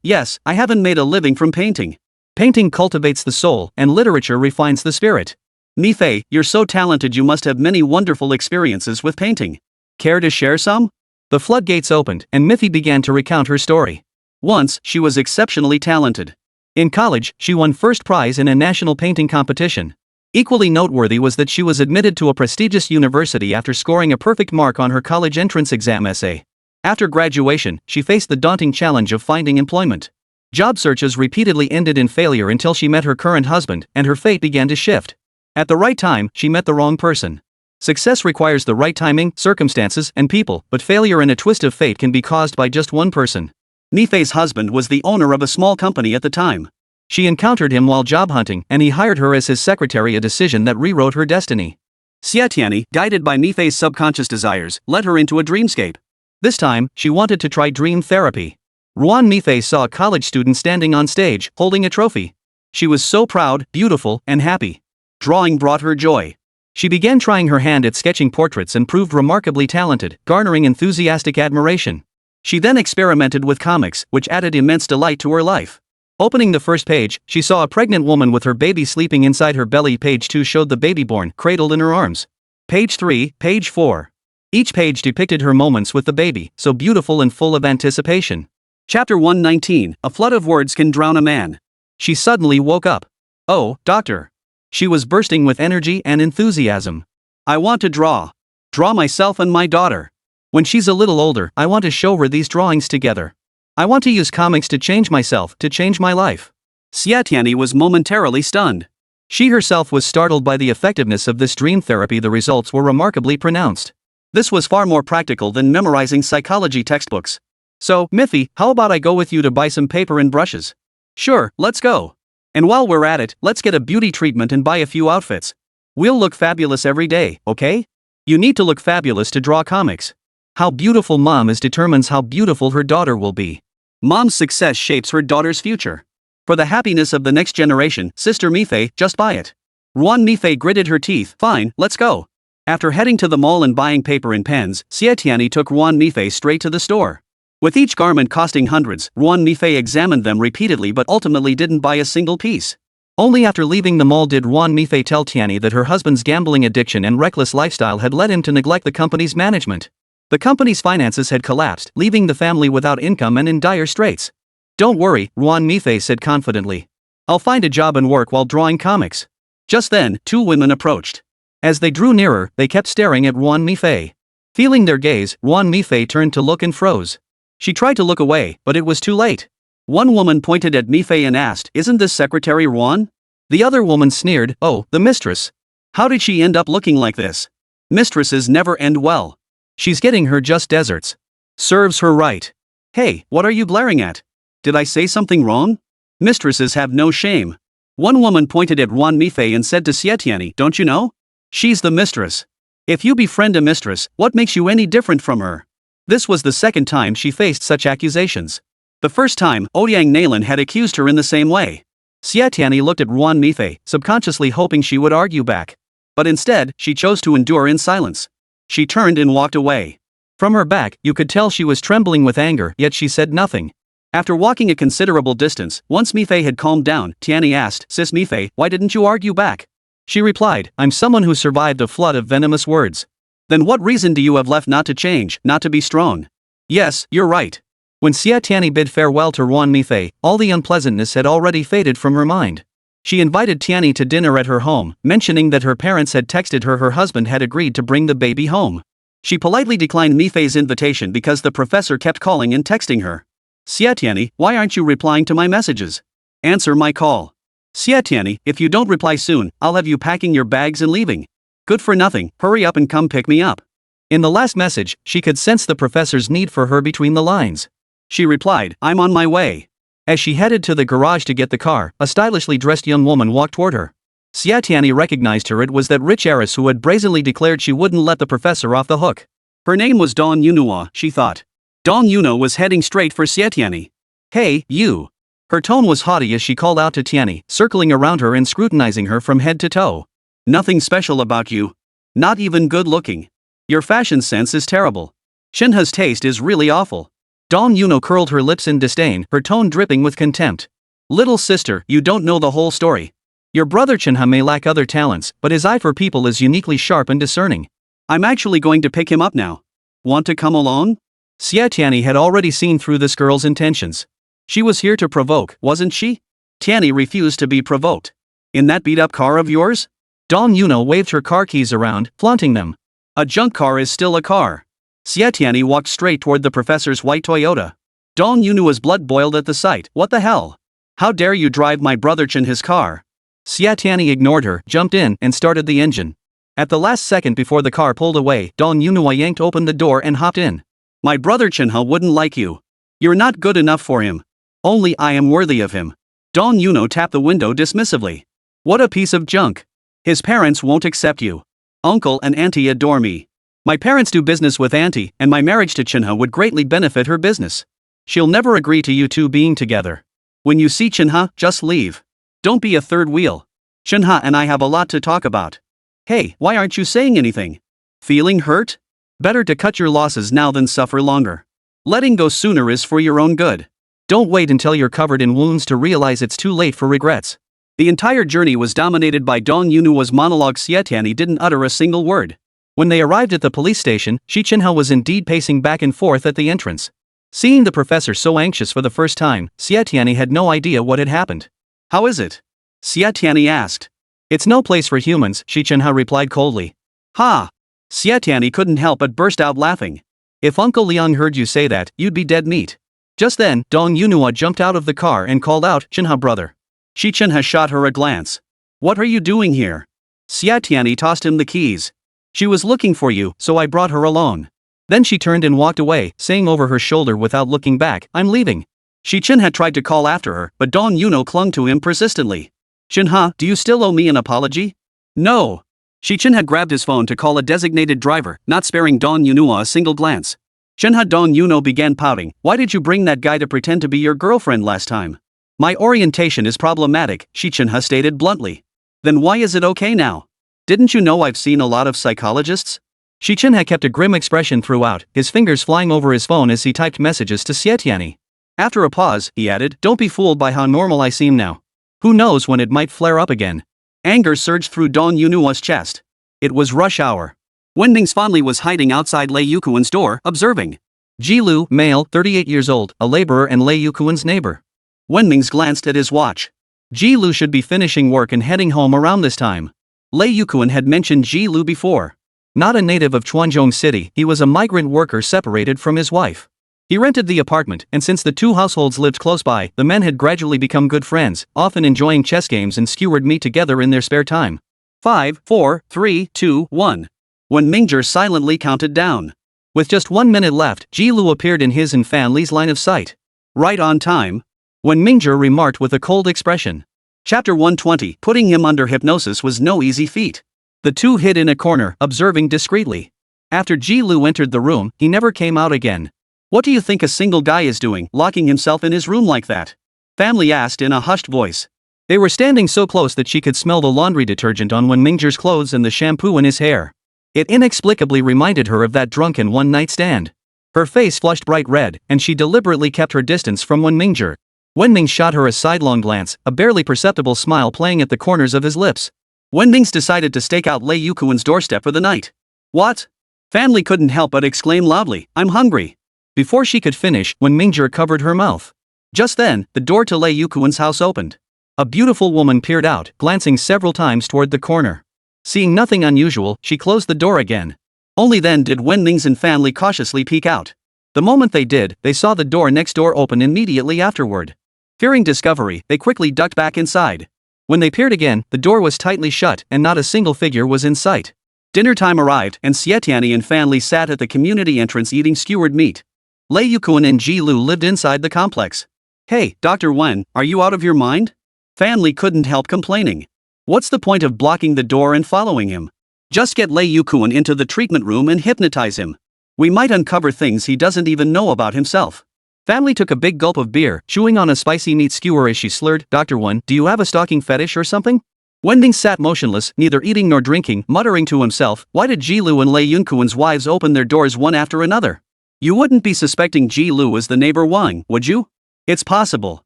Yes, I haven't made a living from painting. Painting cultivates the soul, and literature refines the spirit. Mifei, you're so talented, you must have many wonderful experiences with painting. Care to share some? The floodgates opened, and Mifei began to recount her story. Once, she was exceptionally talented. In college, she won first prize in a national painting competition. Equally noteworthy was that she was admitted to a prestigious university after scoring a perfect mark on her college entrance exam essay. After graduation, she faced the daunting challenge of finding employment. Job searches repeatedly ended in failure until she met her current husband, and her fate began to shift. At the right time, she met the wrong person. Success requires the right timing, circumstances, and people, but failure and a twist of fate can be caused by just one person. Mifei's husband was the owner of a small company at the time. She encountered him while job hunting, and he hired her as his secretary, a decision that rewrote her destiny. Xie Tianyi, guided by Mifei's subconscious desires, led her into a dreamscape. This time, she wanted to try dream therapy. Ruan Mifei saw a college student standing on stage, holding a trophy. She was so proud, beautiful, and happy. Drawing brought her joy. She began trying her hand at sketching portraits and proved remarkably talented, garnering enthusiastic admiration. She then experimented with comics, which added immense delight to her life. Opening the first page, she saw a pregnant woman with her baby sleeping inside her belly. Page 2 showed the baby born, cradled in her arms. Page 3, page 4. Each page depicted her moments with the baby, so beautiful and full of anticipation. Chapter 119, a flood of words can drown a man. She suddenly woke up. Oh, doctor. She was bursting with energy and enthusiasm. I want to draw. Draw myself and my daughter. When she's a little older, I want to show her these drawings together. I want to use comics to change myself, to change my life. Xie Tianyi was momentarily stunned. She herself was startled by the effectiveness of this dream therapy. The results were remarkably pronounced. This was far more practical than memorizing psychology textbooks. So, Mifei, how about I go with you to buy some paper and brushes? Sure, let's go. And while we're at it, let's get a beauty treatment and buy a few outfits. We'll look fabulous every day, okay? You need to look fabulous to draw comics. How beautiful mom is determines how beautiful her daughter will be. Mom's success shapes her daughter's future. For the happiness of the next generation, Sister Mifei, just buy it. Ruan Mifei gritted her teeth. Fine, let's go. After heading to the mall and buying paper and pens, Xie Tianyi took Ruan Mifei straight to the store. With each garment costing hundreds, Ruan Mifei examined them repeatedly but ultimately didn't buy a single piece. Only after leaving the mall did Ruan Mifei tell Tianyi that her husband's gambling addiction and reckless lifestyle had led him to neglect the company's management. The company's finances had collapsed, leaving the family without income and in dire straits. Don't worry, Ruan Mifei said confidently. I'll find a job and work while drawing comics. Just then, two women approached. As they drew nearer, they kept staring at Ruan Mifei. Feeling their gaze, Ruan Mifei turned to look and froze. She tried to look away, but it was too late. One woman pointed at Mifei and asked, "Isn't this Secretary Ruan?" The other woman sneered, "Oh, the mistress. How did she end up looking like this? Mistresses never end well. She's getting her just desserts. Serves her right. Hey, what are you glaring at? Did I say something wrong? Mistresses have no shame." One woman pointed at Ruan Mifei and said to Xie Tianyi, "Don't you know? She's the mistress. If you befriend a mistress, what makes you any different from her?" This was the second time she faced such accusations. The first time, Ouyang Nailan had accused her in the same way. Xie Tianyi looked at Ruan Mifei, subconsciously hoping she would argue back. But instead, she chose to endure in silence. She turned and walked away. From her back, you could tell she was trembling with anger, yet she said nothing. After walking a considerable distance, once Mifei had calmed down, Tianyi asked, "Sis Mifei, why didn't you argue back?" She replied, "I'm someone who survived a flood of venomous words." Then what reason do you have left not to change, not to be strong? Yes, you're right. When Xie Tianyi bid farewell to Ruan Mifei, all the unpleasantness had already faded from her mind. She invited Tianyi to dinner at her home, mentioning that her parents had texted her husband had agreed to bring the baby home. She politely declined Mifei's invitation because the professor kept calling and texting her. "Xie Tianyi, why aren't you replying to my messages? Answer my call. Xie Tianyi, if you don't reply soon, I'll have you packing your bags and leaving. Good for nothing, hurry up and come pick me up." In the last message, she could sense the professor's need for her between the lines. She replied, "I'm on my way." As she headed to the garage to get the car, a stylishly dressed young woman walked toward her. Xie Tianyi recognized her. It was that rich heiress who had brazenly declared she wouldn't let the professor off the hook. Her name was Dong Yunhua, she thought. Dong Yunhua was heading straight for Xie Tianyi. "Hey, you." Her tone was haughty as she called out to Tianyi, circling around her and scrutinizing her from head to toe. "Nothing special about you. Not even good looking. Your fashion sense is terrible. Chenhe's taste is really awful." Dong Yunhua curled her lips in disdain, her tone dripping with contempt. "Little sister, you don't know the whole story. Your brother Chenhe may lack other talents, but his eye for people is uniquely sharp and discerning. I'm actually going to pick him up now. Want to come along?" Xie Tianyi had already seen through this girl's intentions. She was here to provoke, wasn't she? Tianyi refused to be provoked. "In that beat-up car of yours?" Dong Yunhua waved her car keys around, flaunting them. "A junk car is still a car." Xie Tianyi walked straight toward the professor's white Toyota. Dong Yunhua's blood boiled at the sight. "What the hell? How dare you drive my brother Chenhe's car?" Xie Tianyi ignored her, jumped in, and started the engine. At the last second before the car pulled away, Dong Yunhua yanked open the door and hopped in. "My brother Chenhe wouldn't like you. You're not good enough for him. Only I am worthy of him." Dong Yunhua tapped the window dismissively. "What a piece of junk. His parents won't accept you. Uncle and auntie adore me. My parents do business with auntie, and my marriage to Chenhe would greatly benefit her business. She'll never agree to you two being together. When you see Chenhe, just leave. Don't be a third wheel. Chenhe and I have a lot to talk about." "Hey, why aren't you saying anything? Feeling hurt? Better to cut your losses now than suffer longer. Letting go sooner is for your own good. Don't wait until you're covered in wounds to realize it's too late for regrets." The entire journey was dominated by Dong Yunhua's monologue. Xie Tianyi didn't utter a single word. When they arrived at the police station, Xi Chenhe was indeed pacing back and forth at the entrance. Seeing the professor so anxious for the first time, Xie Tianyi had no idea what had happened. "How is it?" Xie Tianyi asked. "It's no place for humans," Xi Chenhe replied coldly. "Ha!" Xie Tianyi couldn't help but burst out laughing. "If Uncle Liang heard you say that, you'd be dead meat." Just then, Dong Yunhua jumped out of the car and called out, "Chenhe brother." Xi Chenhe shot her a glance. "What are you doing here?" Xie Tianyi tossed him the keys. "She was looking for you, so I brought her along." Then she turned and walked away, saying over her shoulder without looking back, "I'm leaving." Xi Chenhe tried to call after her, but Dong Yunhua clung to him persistently. "Chenhe, do you still owe me an apology?" "No." Xi Chenhe grabbed his phone to call a designated driver, not sparing Dong Yunhua a single glance. Chenhe Dong Yuno began pouting. Why did you bring that guy to pretend to be your girlfriend last time? My orientation is problematic, Xi Chenhe stated bluntly. Then why is it okay now? Didn't you know I've seen a lot of psychologists? Xi Chenhe kept a grim expression throughout, his fingers flying over his phone as he typed messages to Xie Tianyi. After a pause, he added, don't be fooled by how normal I seem now. Who knows when it might flare up again. Anger surged through Dong Yunua's chest. It was rush hour. Wenming's fondly was hiding outside Lei Yukuan's door, observing. Jilu, male, 38 years old, a laborer and Lei Yukuan's neighbor. Wenming's glanced at his watch. Jilu should be finishing work and heading home around this time. Lei Yukuan had mentioned Jilu before. Not a native of Chuanzhong City, he was a migrant worker separated from his wife. He rented the apartment, and since the two households lived close by, the men had gradually become good friends, often enjoying chess games and skewered meat together in their spare time. 5, 4, 3, 2, 1. When Mingzhong silently counted down. With just 1 minute left, Jilu appeared in his and Fan Li's line of sight. Right on time. When Mingzhong remarked with a cold expression. Chapter 120. Putting him under hypnosis was no easy feat. The two hid in a corner, observing discreetly. After Jilu entered the room, he never came out again. What do you think a single guy is doing, locking himself in his room like that? Family asked in a hushed voice. They were standing so close that she could smell the laundry detergent on Wen Mingzhong's clothes and the shampoo in his hair. It inexplicably reminded her of that drunken one-night stand. Her face flushed bright red, and she deliberately kept her distance from Wen Mingzhong. Wenming shot her a sidelong glance, a barely perceptible smile playing at the corners of his lips. Wenming's decided to stake out Lei Yukuan's doorstep for the night. What? Family couldn't help but exclaim loudly, I'm hungry. Before she could finish, Wen Mingzhong covered her mouth. Just then, the door to Lei Yukuan's house opened. A beautiful woman peered out, glancing several times toward the corner. Seeing nothing unusual, she closed the door again. Only then did Wenming's and Fan Li cautiously peek out. The moment they did, they saw the door next door open immediately afterward. Fearing discovery, they quickly ducked back inside. When they peered again, the door was tightly shut and not a single figure was in sight. Dinner time arrived and Xie Tianyi and Fan Li sat at the community entrance eating skewered meat. Lei Yukuan and Jilu lived inside the complex. Hey, Dr. Wen, are you out of your mind? Fan Li couldn't help complaining. What's the point of blocking the door and following him? Just get Lei Yukuan into the treatment room and hypnotize him. We might uncover things he doesn't even know about himself. Fan Li took a big gulp of beer, chewing on a spicy meat skewer as she slurred, Dr. Wen, do you have a stalking fetish or something? Wenming sat motionless, neither eating nor drinking, muttering to himself, why did Jilu and Lei Yukuan's wives open their doors one after another? You wouldn't be suspecting Jilu as the neighbor Wang, would you? It's possible.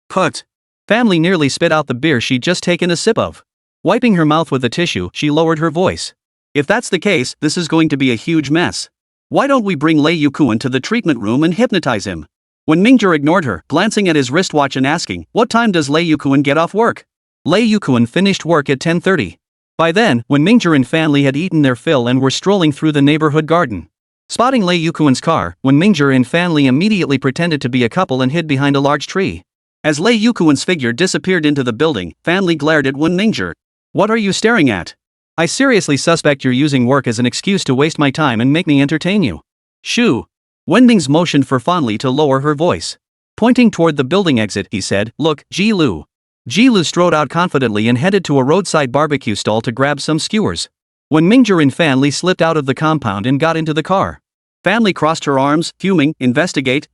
Put. Fan Li nearly spit out the beer she'd just taken a sip of. Wiping her mouth with a tissue, she lowered her voice. If that's the case, this is going to be a huge mess. Why don't we bring Lei Yukuan to the treatment room and hypnotize him? When Mingzhong ignored her, glancing at his wristwatch and asking, what time does Lei Yukuan get off work? Lei Yukuan finished work at 10:30. By then, when Mingzhong and Fan Li had eaten their fill and were strolling through the neighborhood garden. Spotting Lei Yukuan's car, when Mingzhong and Fan Li immediately pretended to be a couple and hid behind a large tree. As Lei Yukuan's figure disappeared into the building, Fan Li glared at Wen Mingzhong. What are you staring at? I seriously suspect you're using work as an excuse to waste my time and make me entertain you. Shoo. Wenming's motioned for Fan Li to lower her voice. Pointing toward the building exit, he said, look, Jilu. Jilu strode out confidently and headed to a roadside barbecue stall to grab some skewers. When Mingzhong and Fan Li slipped out of the compound and got into the car. Fan Li crossed her arms, fuming, investigate,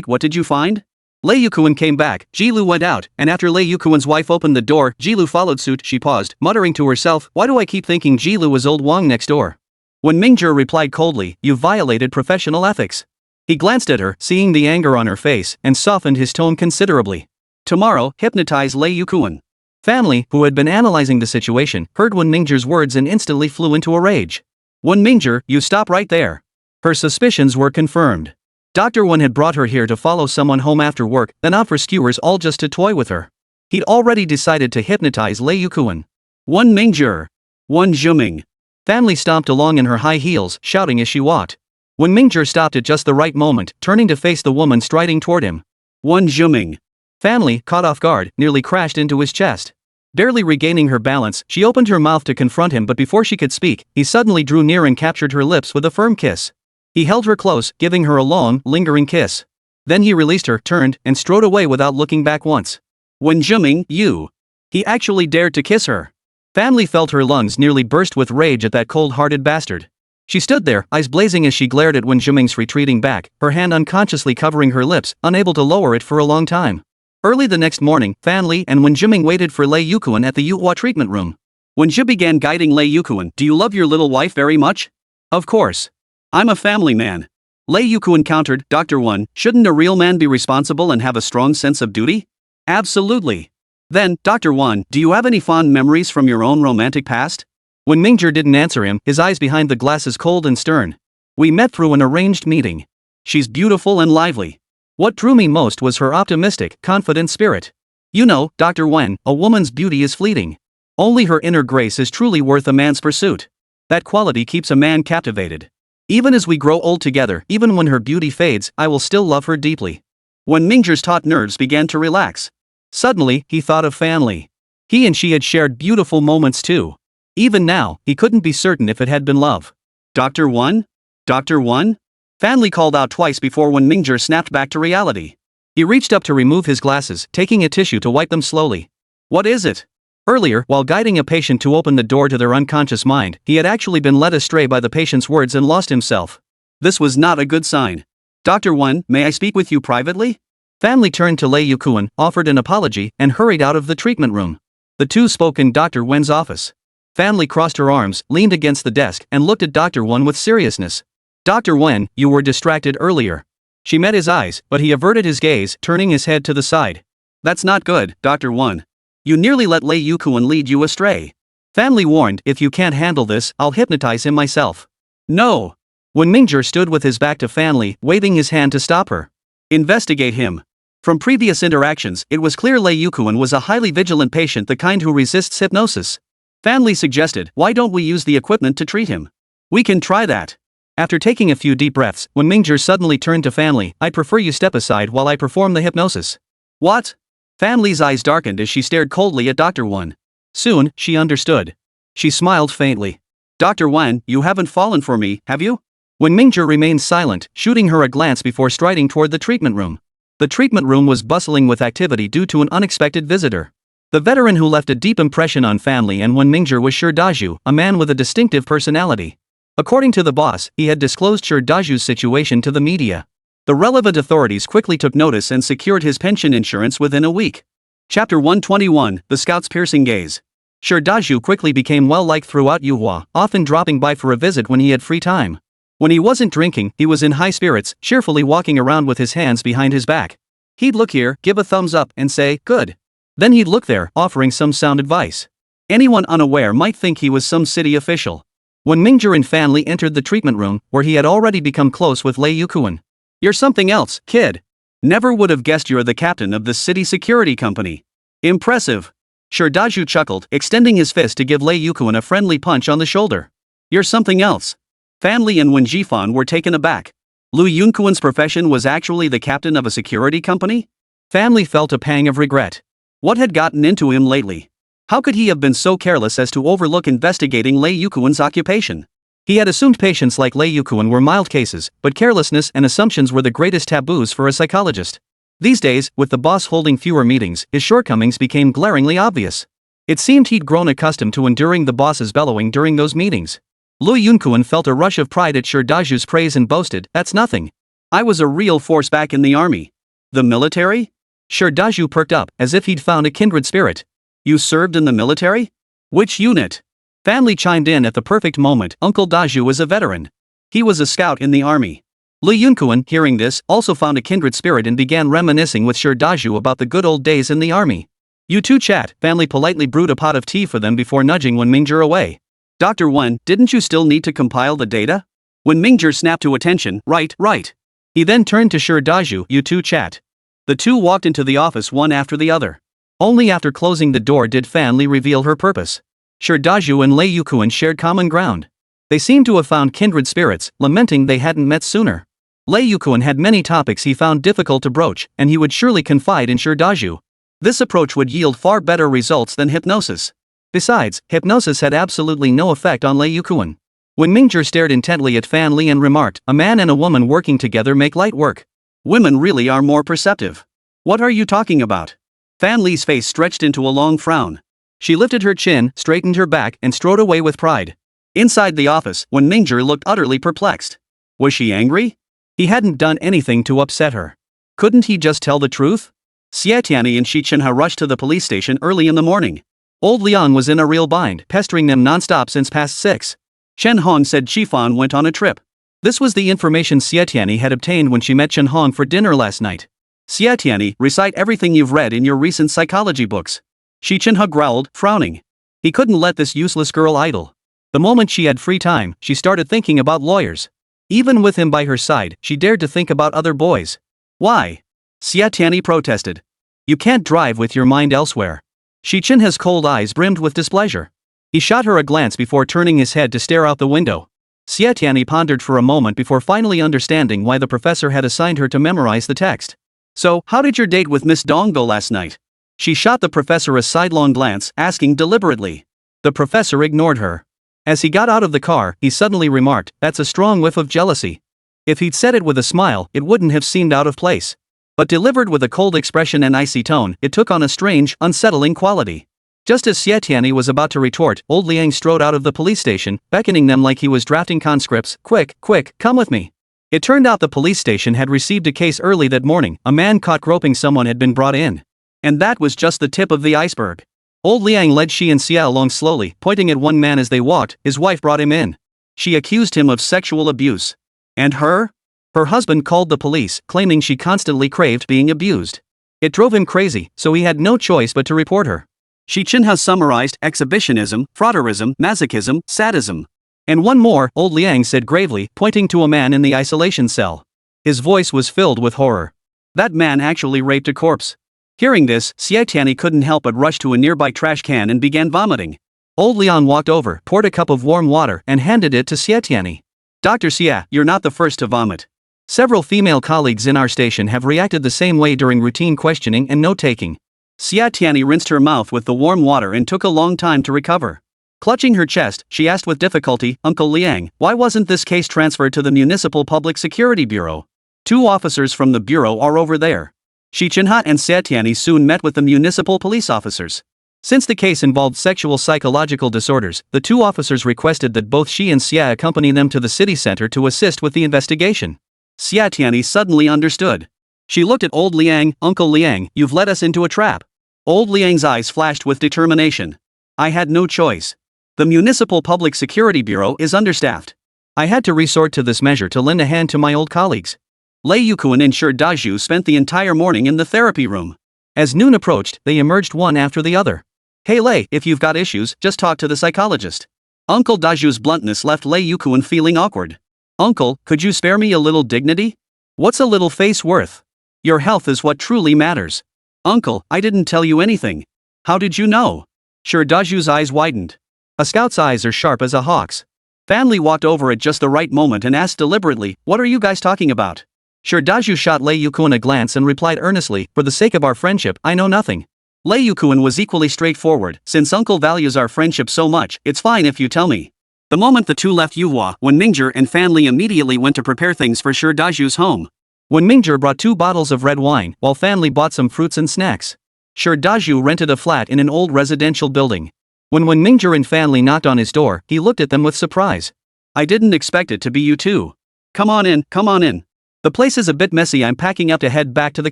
what did you find? Lei Yukuan came back, Jilu went out, and after Lei Yukuan's wife opened the door, Jilu followed suit. She paused, muttering to herself, why do I keep thinking Jilu is old Wang next door? When Mingzhong replied coldly, you violated professional ethics. He glanced at her, seeing the anger on her face, and softened his tone considerably. Tomorrow, hypnotize Lei Yukuan. Fan Li, who had been analyzing the situation, heard Wen Mingzhong's words and instantly flew into a rage. Wen Mingzhong, you stop right there. Her suspicions were confirmed. Dr. Wen had brought her here to follow someone home after work, then out for skewers all just to toy with her. He'd already decided to hypnotize Lei Yukuan. Wen Mingzhong. Wen Zhuming. Fan Li stomped along in her high heels, shouting as she walked. When Mingzhong stopped at just the right moment, turning to face the woman striding toward him. Wen Zhuming. Fan Li, caught off guard, nearly crashed into his chest. Barely regaining her balance, she opened her mouth to confront him, but before she could speak, he suddenly drew near and captured her lips with a firm kiss. He held her close, giving her a long, lingering kiss. Then he released her, turned, and strode away without looking back once. Wen Zhuming, you. He actually dared to kiss her. Fan Li felt her lungs nearly burst with rage at that cold-hearted bastard. She stood there, eyes blazing as she glared at Wen Zhiming's retreating back, her hand unconsciously covering her lips, unable to lower it for a long time. Early the next morning, Fan Li and Wen Zhiming waited for Lei Yukuan at the Yuhua treatment room. Wen Zhi began guiding Lei Yukuan. Do you love your little wife very much? Of course. I'm a family man. Lei Yukuan countered. Dr. Wen, shouldn't a real man be responsible and have a strong sense of duty? Absolutely. Then, Dr. Wen, do you have any fond memories from your own romantic past? When Mingzhong didn't answer him, his eyes behind the glasses cold and stern. We met through an arranged meeting. She's beautiful and lively. What drew me most was her optimistic, confident spirit. You know, Dr. Wen, a woman's beauty is fleeting. Only her inner grace is truly worth a man's pursuit. That quality keeps a man captivated. Even as we grow old together, even when her beauty fades, I will still love her deeply. When Mingzhong's taut nerves began to relax. Suddenly, he thought of Fan Li. He and she had shared beautiful moments too. Even now, he couldn't be certain if it had been love. Dr. Wen? Dr. Wen? Fan Li called out twice before Wen Mingzhong snapped back to reality. He reached up to remove his glasses, taking a tissue to wipe them slowly. What is it? Earlier, while guiding a patient to open the door to their unconscious mind, he had actually been led astray by the patient's words and lost himself. This was not a good sign. Dr. Wen, may I speak with you privately? Fan Li turned to Lei Yukuan, offered an apology, and hurried out of the treatment room. The two spoke in Dr. Wen's office. Fan Li crossed her arms, leaned against the desk, and looked at Dr. Wen with seriousness. Dr. Wen, you were distracted earlier. She met his eyes, but he averted his gaze, turning his head to the side. That's not good, Dr. Wen. You nearly let Lei Yukuan lead you astray. Fan Li warned, if you can't handle this, I'll hypnotize him myself. No. When Mingzhong stood with his back to Fan Li, waving his hand to stop her. Investigate him. From previous interactions, it was clear Lei Yukuan was a highly vigilant patient, the kind who resists hypnosis. Fan Li suggested, why don't we use the equipment to treat him? We can try that. After taking a few deep breaths, when Mingzhong suddenly turned to Fan Li, I'd prefer you step aside while I perform the hypnosis. What? Fan Li's eyes darkened as she stared coldly at Dr. Wen. Soon, she understood. She smiled faintly. Dr. Wen, you haven't fallen for me, have you? When Mingzhong remained silent, shooting her a glance before striding toward the treatment room. The treatment room was bustling with activity due to an unexpected visitor. The veteran who left a deep impression on Fan Li and Wen Mingzhong was Xie Daju, a man with a distinctive personality. According to the boss, he had disclosed Xie Daju's situation to the media. The relevant authorities quickly took notice and secured his pension insurance within a week. Chapter 121, The Scout's Piercing Gaze. Xie Daju quickly became well-liked throughout Yuhua, often dropping by for a visit when he had free time. When he wasn't drinking, he was in high spirits, cheerfully walking around with his hands behind his back. He'd look here, give a thumbs up, and say, good. Then he'd look there, offering some sound advice. Anyone unaware might think he was some city official. When Mingzhong and Fan Li entered the treatment room, where he had already become close with Lei Yukuan. You're something else, kid. Never would have guessed you're the captain of this city security company. Impressive. Xie Daju chuckled, extending his fist to give Lei Yukuan a friendly punch on the shoulder. You're something else. Fan Li and Wen Zhifan were taken aback. Liu Yunkuan's profession was actually the captain of a security company? Fan Li felt a pang of regret. What had gotten into him lately? How could he have been so careless as to overlook investigating Lei Yukuan's occupation? He had assumed patients like Lei Yukuan were mild cases, but carelessness and assumptions were the greatest taboos for a psychologist. These days, with the boss holding fewer meetings, his shortcomings became glaringly obvious. It seemed he'd grown accustomed to enduring the boss's bellowing during those meetings. Liu Yunkuan felt a rush of pride at Xie Daju's praise and boasted, that's nothing. I was a real force back in the army. The military? Xie Daju perked up, as if he'd found a kindred spirit. You served in the military? Which unit? Fan Li chimed in at the perfect moment. Uncle Daju was a veteran. He was a scout in the army. Liu Yunkuan, hearing this, also found a kindred spirit and began reminiscing with Xie Daju about the good old days in the army. You two chat. Fan Li politely brewed a pot of tea for them before nudging Wen Mingzhong away. Dr. Wen, didn't you still need to compile the data? When Mingzhong snapped to attention, right. He then turned to Xie Daju, you two chat. The two walked into the office one after the other. Only after closing the door did Fan Li reveal her purpose. Xie Daju and Lei Yukuan shared common ground. They seemed to have found kindred spirits, lamenting they hadn't met sooner. Lei Yukuan had many topics he found difficult to broach, and he would surely confide in Xie Daju. This approach would yield far better results than hypnosis. Besides, hypnosis had absolutely no effect on Lei Yukuan. When Mingzhong stared intently at Fan Li and remarked, a man and a woman working together make light work. Women really are more perceptive. What are you talking about? Fan Li's face stretched into a long frown. She lifted her chin, straightened her back, and strode away with pride. Inside the office, Wen Mingzhong looked utterly perplexed. Was she angry? He hadn't done anything to upset her. Couldn't he just tell the truth? Xie Tianyi and Xi Chenhe rushed to the police station early in the morning. Old Liang was in a real bind, pestering them non-stop since past 6. Chen Hong said Qifan went on a trip. This was the information Xie Tianyi had obtained when she met Chen Hong for dinner last night. Xie Tianyi, recite everything you've read in your recent psychology books. Xi Chenhe growled, frowning. He couldn't let this useless girl idle. The moment she had free time, she started thinking about lawyers. Even with him by her side, she dared to think about other boys. Why? Xie Tianyi protested. You can't drive with your mind elsewhere. Xi Chenhe's cold eyes brimmed with displeasure. He shot her a glance before turning his head to stare out the window. Xie Tianyi pondered for a moment before finally understanding why the professor had assigned her to memorize the text. So, how did your date with Miss Dong go last night? She shot the professor a sidelong glance, asking deliberately. The professor ignored her. As he got out of the car, he suddenly remarked, "That's a strong whiff of jealousy." If he'd said it with a smile, it wouldn't have seemed out of place. But delivered with a cold expression and icy tone, it took on a strange, unsettling quality. Just as Xie Tianyi was about to retort, old Liang strode out of the police station, beckoning them like he was drafting conscripts. Quick, quick, come with me. It turned out the police station had received a case early that morning. A man caught groping someone had been brought in. And that was just the tip of the iceberg. Old Liang led Xi and Xia along slowly, pointing at one man as they walked. His wife brought him in. She accused him of sexual abuse. And her? Her husband called the police, claiming she constantly craved being abused. It drove him crazy, so he had no choice but to report her. Xi Chenhe summarized exhibitionism, frauderism, masochism, sadism. And one more, old Liang said gravely, pointing to a man in the isolation cell. His voice was filled with horror. That man actually raped a corpse. Hearing this, Xie Tianyi couldn't help but rush to a nearby trash can and began vomiting. Old Liang walked over, poured a cup of warm water, and handed it to Xie Tianyi. Dr. Xie, you're not the first to vomit. Several female colleagues in our station have reacted the same way during routine questioning and note-taking. Xie Tianyi rinsed her mouth with the warm water and took a long time to recover. Clutching her chest, she asked with difficulty, Uncle Liang, why wasn't this case transferred to the Municipal Public Security Bureau? 2 officers from the bureau are over there. Xi Chenhe and Xie Tianyi soon met with the municipal police officers. Since the case involved sexual psychological disorders, the 2 officers requested that both Xi and Xie accompany them to the city center to assist with the investigation. Xie Tianyi suddenly understood. She looked at old Liang. Uncle Liang, you've led us into a trap. Old Liang's eyes flashed with determination. I had no choice. The Municipal Public Security Bureau is understaffed. I had to resort to this measure to lend a hand to my old colleagues. Lei Yukuan and Shi Dazhu spent the entire morning in the therapy room. As noon approached, they emerged one after the other. Hey Lei, if you've got issues, just talk to the psychologist. Uncle Dazhu's bluntness left Lei Yukuan feeling awkward. Uncle, could you spare me a little dignity? What's a little face worth? Your health is what truly matters. Uncle, I didn't tell you anything. How did you know? Shi Dazhu's eyes widened. A scout's eyes are sharp as a hawk's. Fan Li walked over at just the right moment and asked deliberately, what are you guys talking about? Shi Dazhu shot Lei Yukuan a glance and replied earnestly, for the sake of our friendship, I know nothing. Lei Yukuan was equally straightforward, since Uncle values our friendship so much, it's fine if you tell me. The moment the 2 left Yuhua, Wen Mingzhong and Fan Li immediately went to prepare things for Shi Dazhu's home. Wen Mingzhong brought 2 bottles of red wine, while Fan Li bought some fruits and snacks. Shi Dazhu rented a flat in an old residential building. When Wen Mingzhong and Fan Li knocked on his door, he looked at them with surprise. I didn't expect it to be you 2. Come on in, come on in. The place is a bit messy, I'm packing up to head back to the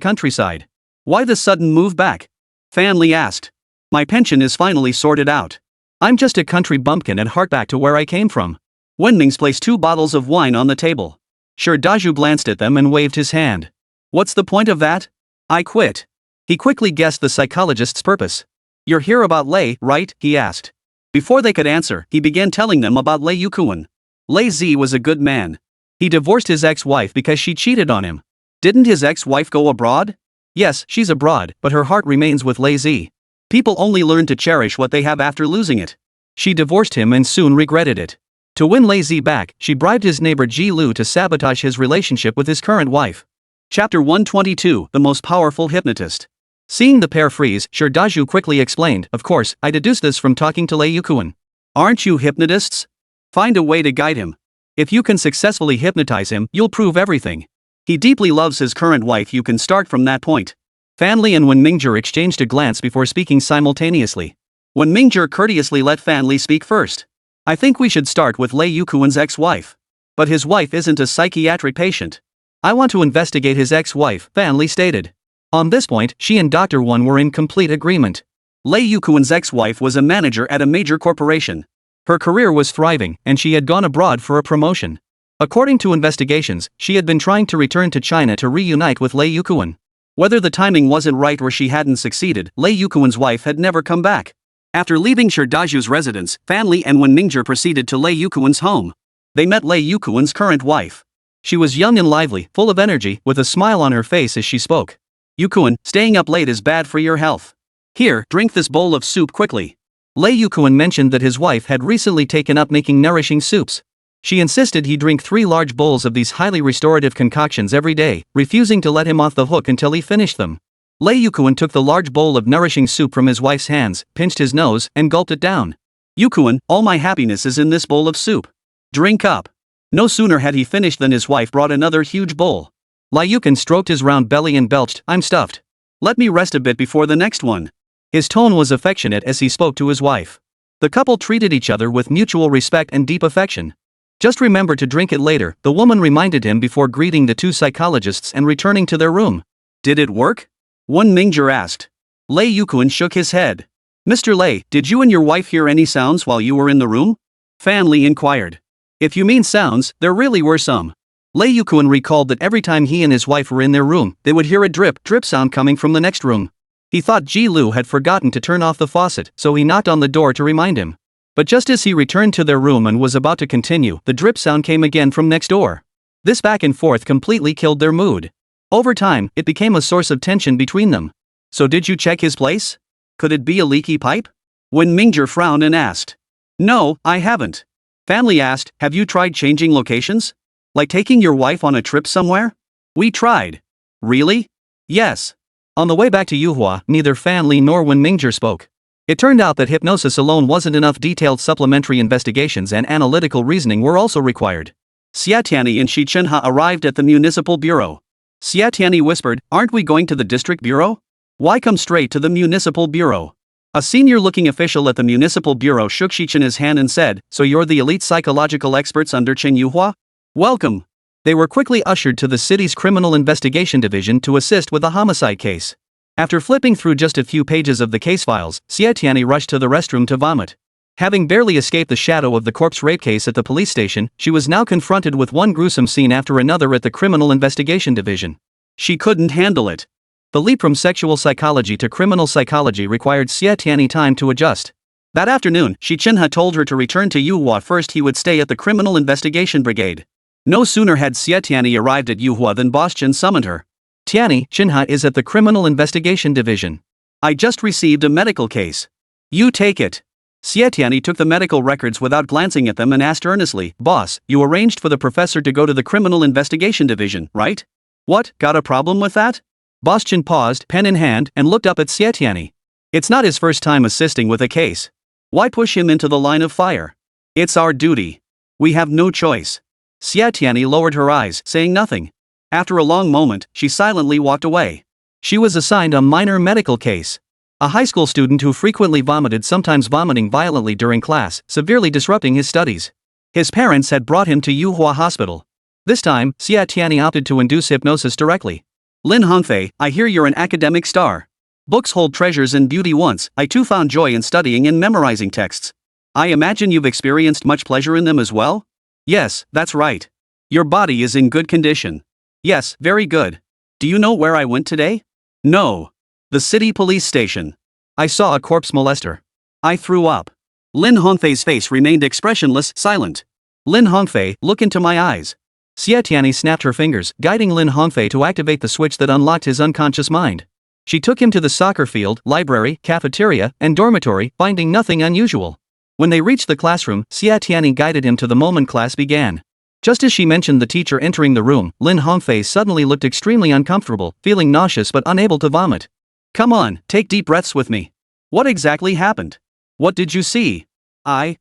countryside. Why the sudden move back? Fan Li asked. My pension is finally sorted out. I'm just a country bumpkin at heart, back to where I came from. Wenming's placed 2 bottles of wine on the table. Shi Dazhu glanced at them and waved his hand. What's the point of that? I quit. He quickly guessed the psychologist's purpose. You're here about Lei, right? He asked. Before they could answer, he began telling them about Lei Yukuan. Lei Zi was a good man. He divorced his ex-wife because she cheated on him. Didn't his ex-wife go abroad? Yes, she's abroad, but her heart remains with Lei Zi. People only learn to cherish what they have after losing it. She divorced him and soon regretted it. To win Lei Zi back, she bribed his neighbor Ji Lu to sabotage his relationship with his current wife. Chapter 122, The Most Powerful Hypnotist. Seeing the pair freeze, Shi Dazhu quickly explained, of course, I deduced this from talking to Lei Yukuan. Aren't you hypnotists? Find a way to guide him. If you can successfully hypnotize him, you'll prove everything. He deeply loves his current wife, you can start from that point. Fan Li and Wen Mingzhong exchanged a glance before speaking simultaneously. Wen Mingzhong courteously let Fan Li speak first. I think we should start with Lei Yukuan's ex-wife. But his wife isn't a psychiatric patient. I want to investigate his ex-wife, Fan Li stated. On this point, she and Dr. Wan were in complete agreement. Lei Yukuan's ex-wife was a manager at a major corporation. Her career was thriving, and she had gone abroad for a promotion. According to investigations, she had been trying to return to China to reunite with Lei Yukuan. Whether the timing wasn't right or she hadn't succeeded, Lei Yukuan's wife had never come back. After leaving Daju's residence, Fan Li and Wen Mingzhong proceeded to Lei Yukuan's home. They met Lei Yukuan's current wife. She was young and lively, full of energy, with a smile on her face as she spoke. Yukuan, staying up late is bad for your health. Here, drink this bowl of soup quickly. Lei Yukuan mentioned that his wife had recently taken up making nourishing soups. She insisted he drink 3 large bowls of these highly restorative concoctions every day, refusing to let him off the hook until he finished them. Lei Yukuan took the large bowl of nourishing soup from his wife's hands, pinched his nose, and gulped it down. Yukuan, all my happiness is in this bowl of soup. Drink up. No sooner had he finished than his wife brought another huge bowl. Lei Yukuan stroked his round belly and belched, I'm stuffed. Let me rest a bit before the next one. His tone was affectionate as he spoke to his wife. The couple treated each other with mutual respect and deep affection. Just remember to drink it later, the woman reminded him before greeting the 2 psychologists and returning to their room. Did it work? Wen Mingzhong asked. Lei Yukuan shook his head. Mr. Lei, did you and your wife hear any sounds while you were in the room? Fan Li inquired. If you mean sounds, there really were some. Lei Yukuan recalled that every time he and his wife were in their room, they would hear a drip sound coming from the next room. He thought Ji Lu had forgotten to turn off the faucet, so he knocked on the door to remind him. But just as he returned to their room and was about to continue, the drip sound came again from next door. This back and forth completely killed their mood. Over time, it became a source of tension between them. So did you check his place? Could it be a leaky pipe? Wen Mingzhong frowned and asked. No, I haven't. Fan Li asked, have you tried changing locations? Like taking your wife on a trip somewhere? We tried. Really? Yes. On the way back to Yuhua, neither Fan Li nor Wen Mingzhong spoke. It turned out that hypnosis alone wasn't enough. Detailed supplementary investigations and analytical reasoning were also required. Xie Tianyi and Xi Chenhe arrived at the municipal bureau. Xie Tianyi whispered, aren't we going to the district bureau? Why come straight to the municipal bureau? A senior-looking official at the municipal bureau shook Xi Chenhe's hand and said, so you're the elite psychological experts under Chen Yuhua? Welcome. They were quickly ushered to the city's criminal investigation division to assist with a homicide case. After flipping through just a few pages of the case files, Xie Tianyi rushed to the restroom to vomit. Having barely escaped the shadow of the corpse rape case at the police station, she was now confronted with one gruesome scene after another at the criminal investigation division. She couldn't handle it. The leap from sexual psychology to criminal psychology required Xie Tianyi time to adjust. That afternoon, Xi Chenhe told her to return to Yuhua first. He would stay at the criminal investigation brigade. No sooner had Xie Tianyi arrived at Yuhua than Boss Chen summoned her. Tianyi, Chenhe is at the criminal investigation division. I just received a medical case. You take it. Xie Tianyi took the medical records without glancing at them and asked earnestly, Boss, you arranged for the professor to go to the criminal investigation division, right? What, got a problem with that? Boss Chen paused, pen in hand, and looked up at Xie Tianyi. It's not his first time assisting with a case. Why push him into the line of fire? It's our duty. We have no choice. Xie Tianyi lowered her eyes, saying nothing. After a long moment, she silently walked away. She was assigned a minor medical case. A high school student who frequently vomited, sometimes vomiting violently during class, severely disrupting his studies. His parents had brought him to Yuhua Hospital. This time, Xie Tianyi opted to induce hypnosis directly. Lin Hongfei, I hear you're an academic star. Books hold treasures and beauty once. I too found joy in studying and memorizing texts. I imagine you've experienced much pleasure in them as well? Yes, that's right. Your body is in good condition. Yes, very good. Do you know where I went today? No. The city police station. I saw a corpse molester. I threw up. Lin Hongfei's face remained expressionless, silent. Lin Hongfei, look into my eyes. Xie Tianyi snapped her fingers, guiding Lin Hongfei to activate the switch that unlocked his unconscious mind. She took him to the soccer field, library, cafeteria, and dormitory, finding nothing unusual. When they reached the classroom, Xie Tianyi guided him to the moment class began. Just as she mentioned the teacher entering the room, Lin Hongfei suddenly looked extremely uncomfortable, feeling nauseous but unable to vomit. Come on, take deep breaths with me. What exactly happened? What did you see? I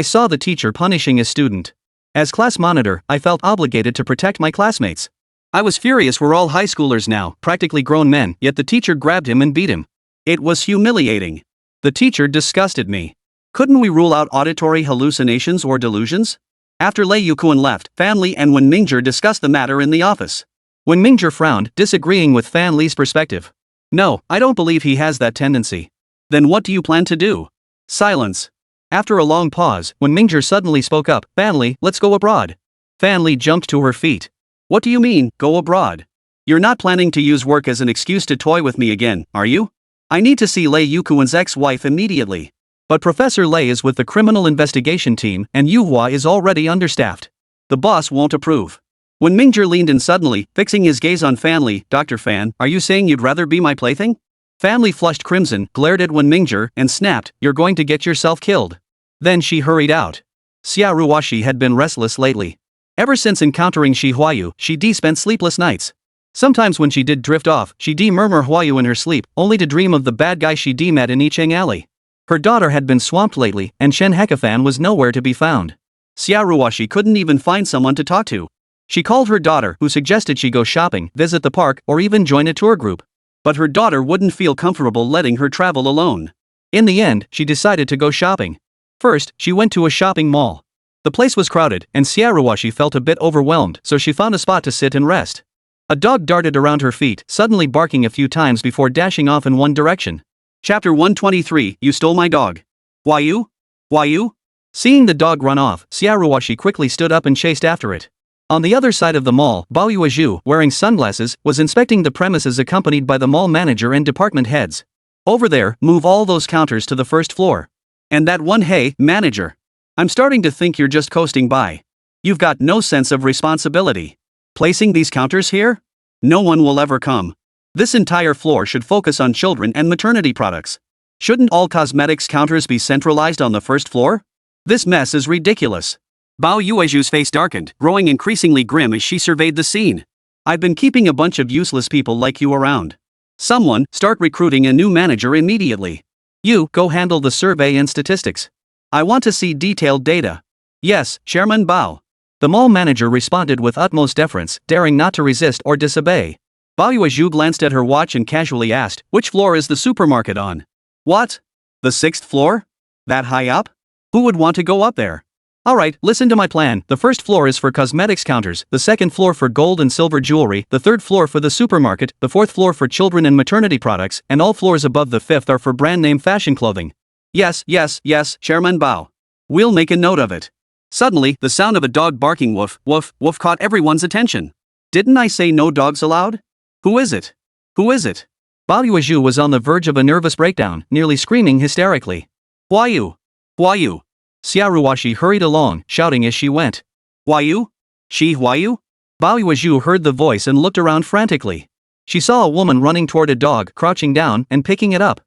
saw the teacher punishing a student. As class monitor, I felt obligated to protect my classmates. I was furious. We're all high schoolers now, practically grown men, yet the teacher grabbed him and beat him. It was humiliating. The teacher disgusted me. Couldn't we rule out auditory hallucinations or delusions? After Lei Yukuan left, Fan Li and Wen Mingzhi discussed the matter in the office. Wen Mingzhi frowned, disagreeing with Fan Li's perspective. No, I don't believe he has that tendency. Then what do you plan to do? Silence. After a long pause, Wen Mingzhi suddenly spoke up. Fan Li, let's go abroad. Fan Li jumped to her feet. What do you mean, go abroad? You're not planning to use work as an excuse to toy with me again, are you? I need to see Lei Yukuan's ex-wife immediately. But Professor Lei is with the criminal investigation team and Yuhua is already understaffed. The boss won't approve. When Mingzhi leaned in suddenly, fixing his gaze on Fan Li, Dr. Fan, are you saying you'd rather be my plaything? Fan Li flushed crimson, glared at Wen Mingzhi, and snapped, you're going to get yourself killed. Then she hurried out. Xia Ruoxi had been restless lately. Ever since encountering Huayu, she spent sleepless nights. Sometimes when she did drift off, she'd murmur Huayu in her sleep, only to dream of the bad guy she met in Yicheng Alley. Her daughter had been swamped lately, and Shen Hekafan was nowhere to be found. Xia Ruoxi couldn't even find someone to talk to. She called her daughter, who suggested she go shopping, visit the park, or even join a tour group. But her daughter wouldn't feel comfortable letting her travel alone. In the end, she decided to go shopping. First, she went to a shopping mall. The place was crowded, and Xia Ruoxi felt a bit overwhelmed, so she found a spot to sit and rest. A dog darted around her feet, suddenly barking a few times before dashing off in one direction. Chapter 123, You Stole My Dog. Huayu? Huayu? Seeing the dog run off, Xia Ruoxi quickly stood up and chased after it. On the other side of the mall, Bao Yuezhu, wearing sunglasses, was inspecting the premises accompanied by the mall manager and department heads. Over there, move all those counters to the first floor. And that one, hey, manager. I'm starting to think you're just coasting by. You've got no sense of responsibility. Placing these counters here? No one will ever come. This entire floor should focus on children and maternity products. Shouldn't all cosmetics counters be centralized on the first floor? This mess is ridiculous. Bao Yuezhu's face darkened, growing increasingly grim as she surveyed the scene. I've been keeping a bunch of useless people like you around. Someone, start recruiting a new manager immediately. You, go handle the survey and statistics. I want to see detailed data. Yes, Chairman Bao. The mall manager responded with utmost deference, daring not to resist or disobey. Bao Yuezhu glanced at her watch and casually asked, which floor is the supermarket on? What? The 6th floor? That high up? Who would want to go up there? Alright, listen to my plan. The first floor is for cosmetics counters, the second floor for gold and silver jewelry, the third floor for the supermarket, the fourth floor for children and maternity products, and all floors above the fifth are for brand name fashion clothing. Yes, Chairman Bao. We'll make a note of it. Suddenly, the sound of a dog barking woof, woof, woof caught everyone's attention. Didn't I say no dogs allowed? Who is it? Who is it? Bao Yuezhu was on the verge of a nervous breakdown, nearly screaming hysterically. Huayu! Huayu! Xia Ruoxi hurried along, shouting as she went. Huayu? Huayu? Bao Yuezhu heard the voice and looked around frantically. She saw a woman running toward a dog, crouching down and picking it up.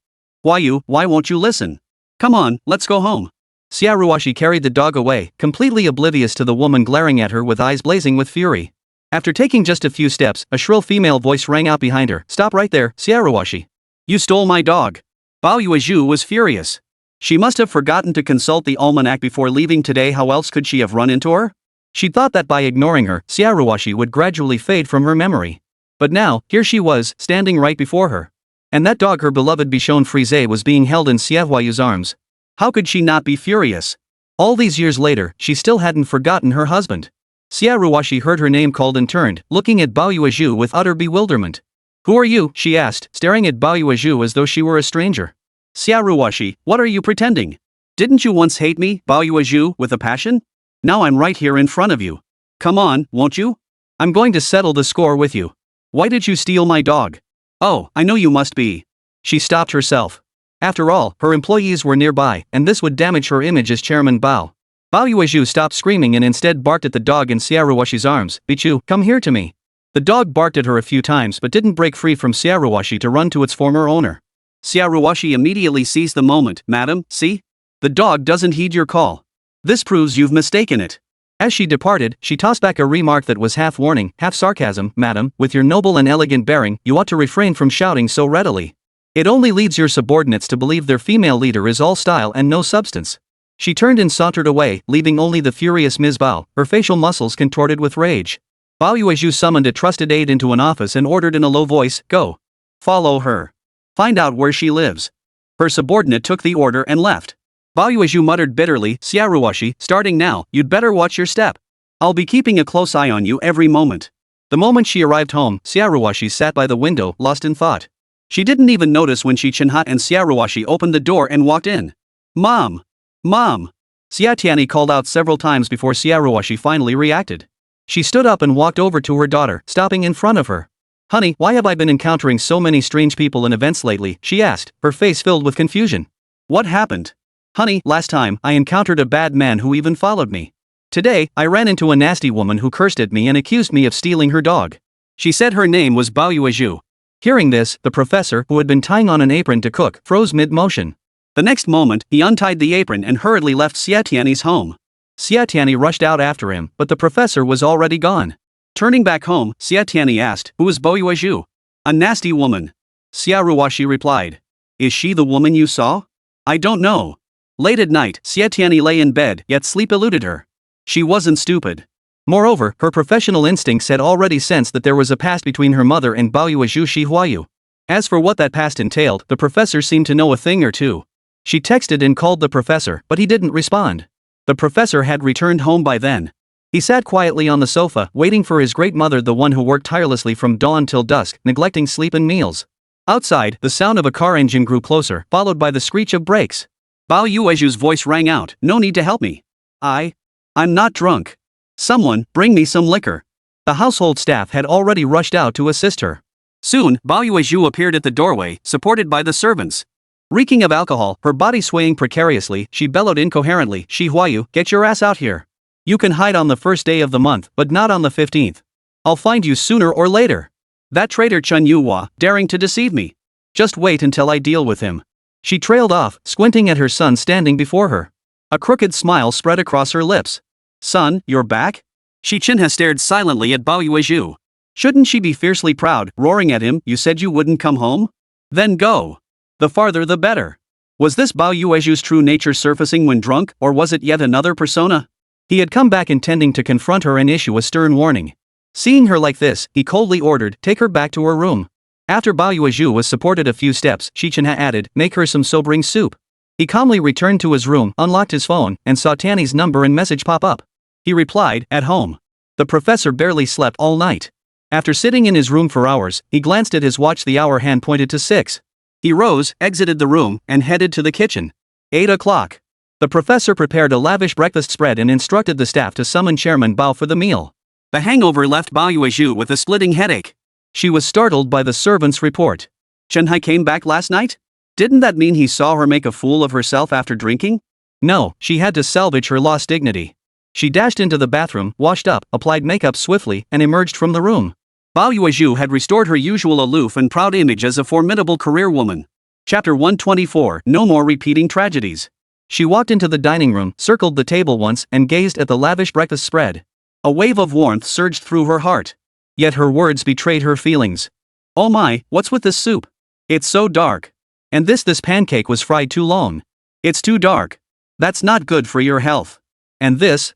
Huayu, why won't you listen? Come on, let's go home. Xia Ruoxi carried the dog away, completely oblivious to the woman glaring at her with eyes blazing with fury. After taking just a few steps, a shrill female voice rang out behind her. Stop right there, Xia Ruoxi. You stole my dog. Bao Yuezhu was furious. She must have forgotten to consult the almanac before leaving today. How else could she have run into her? She thought that by ignoring her, Xia Ruoxi would gradually fade from her memory. But now, here she was, standing right before her. And that dog, her beloved Bichon Frise, was being held in Xie Huayu's arms. How could she not be furious? All these years later, she still hadn't forgotten her husband. Xia Ruoxi heard her name called and turned, looking at Bao Yuezhu with utter bewilderment. Who are you? She asked, staring at Bao Yuezhu as though she were a stranger. Xia Ruoxi, what are you pretending? Didn't you once hate me, Bao Yuezhu, with a passion? Now I'm right here in front of you. Come on, won't you? I'm going to settle the score with you. Why did you steal my dog? Oh, I know you must be. She stopped herself. After all, her employees were nearby, and this would damage her image as Chairman Bao. Bao Yuezhu stopped screaming and instead barked at the dog in Xia Ruoxi's arms. Bichu, come here to me. The dog barked at her a few times but didn't break free from Xia Ruoxi to run to its former owner. Xia Ruoxi immediately seized the moment. Madam, see? The dog doesn't heed your call. This proves you've mistaken it. As she departed, she tossed back a remark that was half warning, half sarcasm. Madam, with your noble and elegant bearing, you ought to refrain from shouting so readily. It only leads your subordinates to believe their female leader is all style and no substance. She turned and sauntered away, leaving only the furious Ms. Bao, her facial muscles contorted with rage. Bao Yuezhu summoned a trusted aide into an office and ordered in a low voice, Go. Follow her. Find out where she lives. Her subordinate took the order and left. Baoyuezhu muttered bitterly, Xiaoruoshi, starting now, you'd better watch your step. I'll be keeping a close eye on you every moment. The moment she arrived home, Xiaoruoshi sat by the window, lost in thought. She didn't even notice when Xi Chenhe and Xiaoruoshi opened the door and walked in. Mom! Mom! Xie Tianyi called out several times before Xiaoruoshi finally reacted. She stood up and walked over to her daughter, stopping in front of her. Honey, why have I been encountering so many strange people in events lately? She asked, her face filled with confusion. What happened? Honey, last time, I encountered a bad man who even followed me. Today, I ran into a nasty woman who cursed at me and accused me of stealing her dog. She said her name was Baoyuezhu. Hearing this, the professor, who had been tying on an apron to cook, froze mid-motion. The next moment, he untied the apron and hurriedly left Xie Tianyi's home. Xie Tianyi rushed out after him, but the professor was already gone. Turning back home, Xie Tianyi asked, who is Baoyuezhu? A nasty woman. Xiaoruoshi replied. Is she the woman you saw? I don't know. Late at night, Xie Tianyi lay in bed, yet sleep eluded her. She wasn't stupid. Moreover, her professional instincts had already sensed that there was a past between her mother and Baoyuezhu Huayu. As for what that past entailed, the professor seemed to know a thing or two. She texted and called the professor, but he didn't respond. The professor had returned home by then. He sat quietly on the sofa, waiting for his great mother, the one who worked tirelessly from dawn till dusk, neglecting sleep and meals. Outside, the sound of a car engine grew closer, followed by the screech of brakes. Baoyuezhu's voice rang out, no need to help me. I'm not drunk. Someone, bring me some liquor. The household staff had already rushed out to assist her. Soon, Baoyuezhu appeared at the doorway, supported by the servants. Reeking of alcohol, her body swaying precariously, she bellowed incoherently, Huayu, get your ass out here. You can hide on the first day of the month, but not on the 15th. I'll find you sooner or later. That traitor Chen Yuhua, daring to deceive me. Just wait until I deal with him. She trailed off, squinting at her son standing before her. A crooked smile spread across her lips. Son, you're back? Xi Chenhe stared silently at Baoyuezhu. Shouldn't she be fiercely proud, roaring at him, you said you wouldn't come home? Then go. The farther the better. Was this Baoyuezhu's true nature surfacing when drunk, or was it yet another persona? He had come back intending to confront her and issue a stern warning. Seeing her like this, he coldly ordered, take her back to her room. After Baoyuezhu was supported a few steps, Xi Chenhe added, make her some sobering soup. He calmly returned to his room, unlocked his phone, and saw Tianyi's number and message pop up. He replied, at home. The professor barely slept all night. After sitting in his room for hours, he glanced at his watch. The hour hand pointed to 6. He rose, exited the room, and headed to the kitchen. 8 o'clock. The professor prepared a lavish breakfast spread and instructed the staff to summon Chairman Bao for the meal. The hangover left Baoyuezhu with a splitting headache. She was startled by the servant's report. Chenhe came back last night? Didn't that mean he saw her make a fool of herself after drinking? No, she had to salvage her lost dignity. She dashed into the bathroom, washed up, applied makeup swiftly, and emerged from the room. Baoyuezhu had restored her usual aloof and proud image as a formidable career woman. Chapter 124, No More Repeating Tragedies. She walked into the dining room, circled the table once, and gazed at the lavish breakfast spread. A wave of warmth surged through her heart. Yet her words betrayed her feelings. Oh my, what's with this soup? It's so dark. And this pancake was fried too long. It's too dark. That's not good for your health. And this.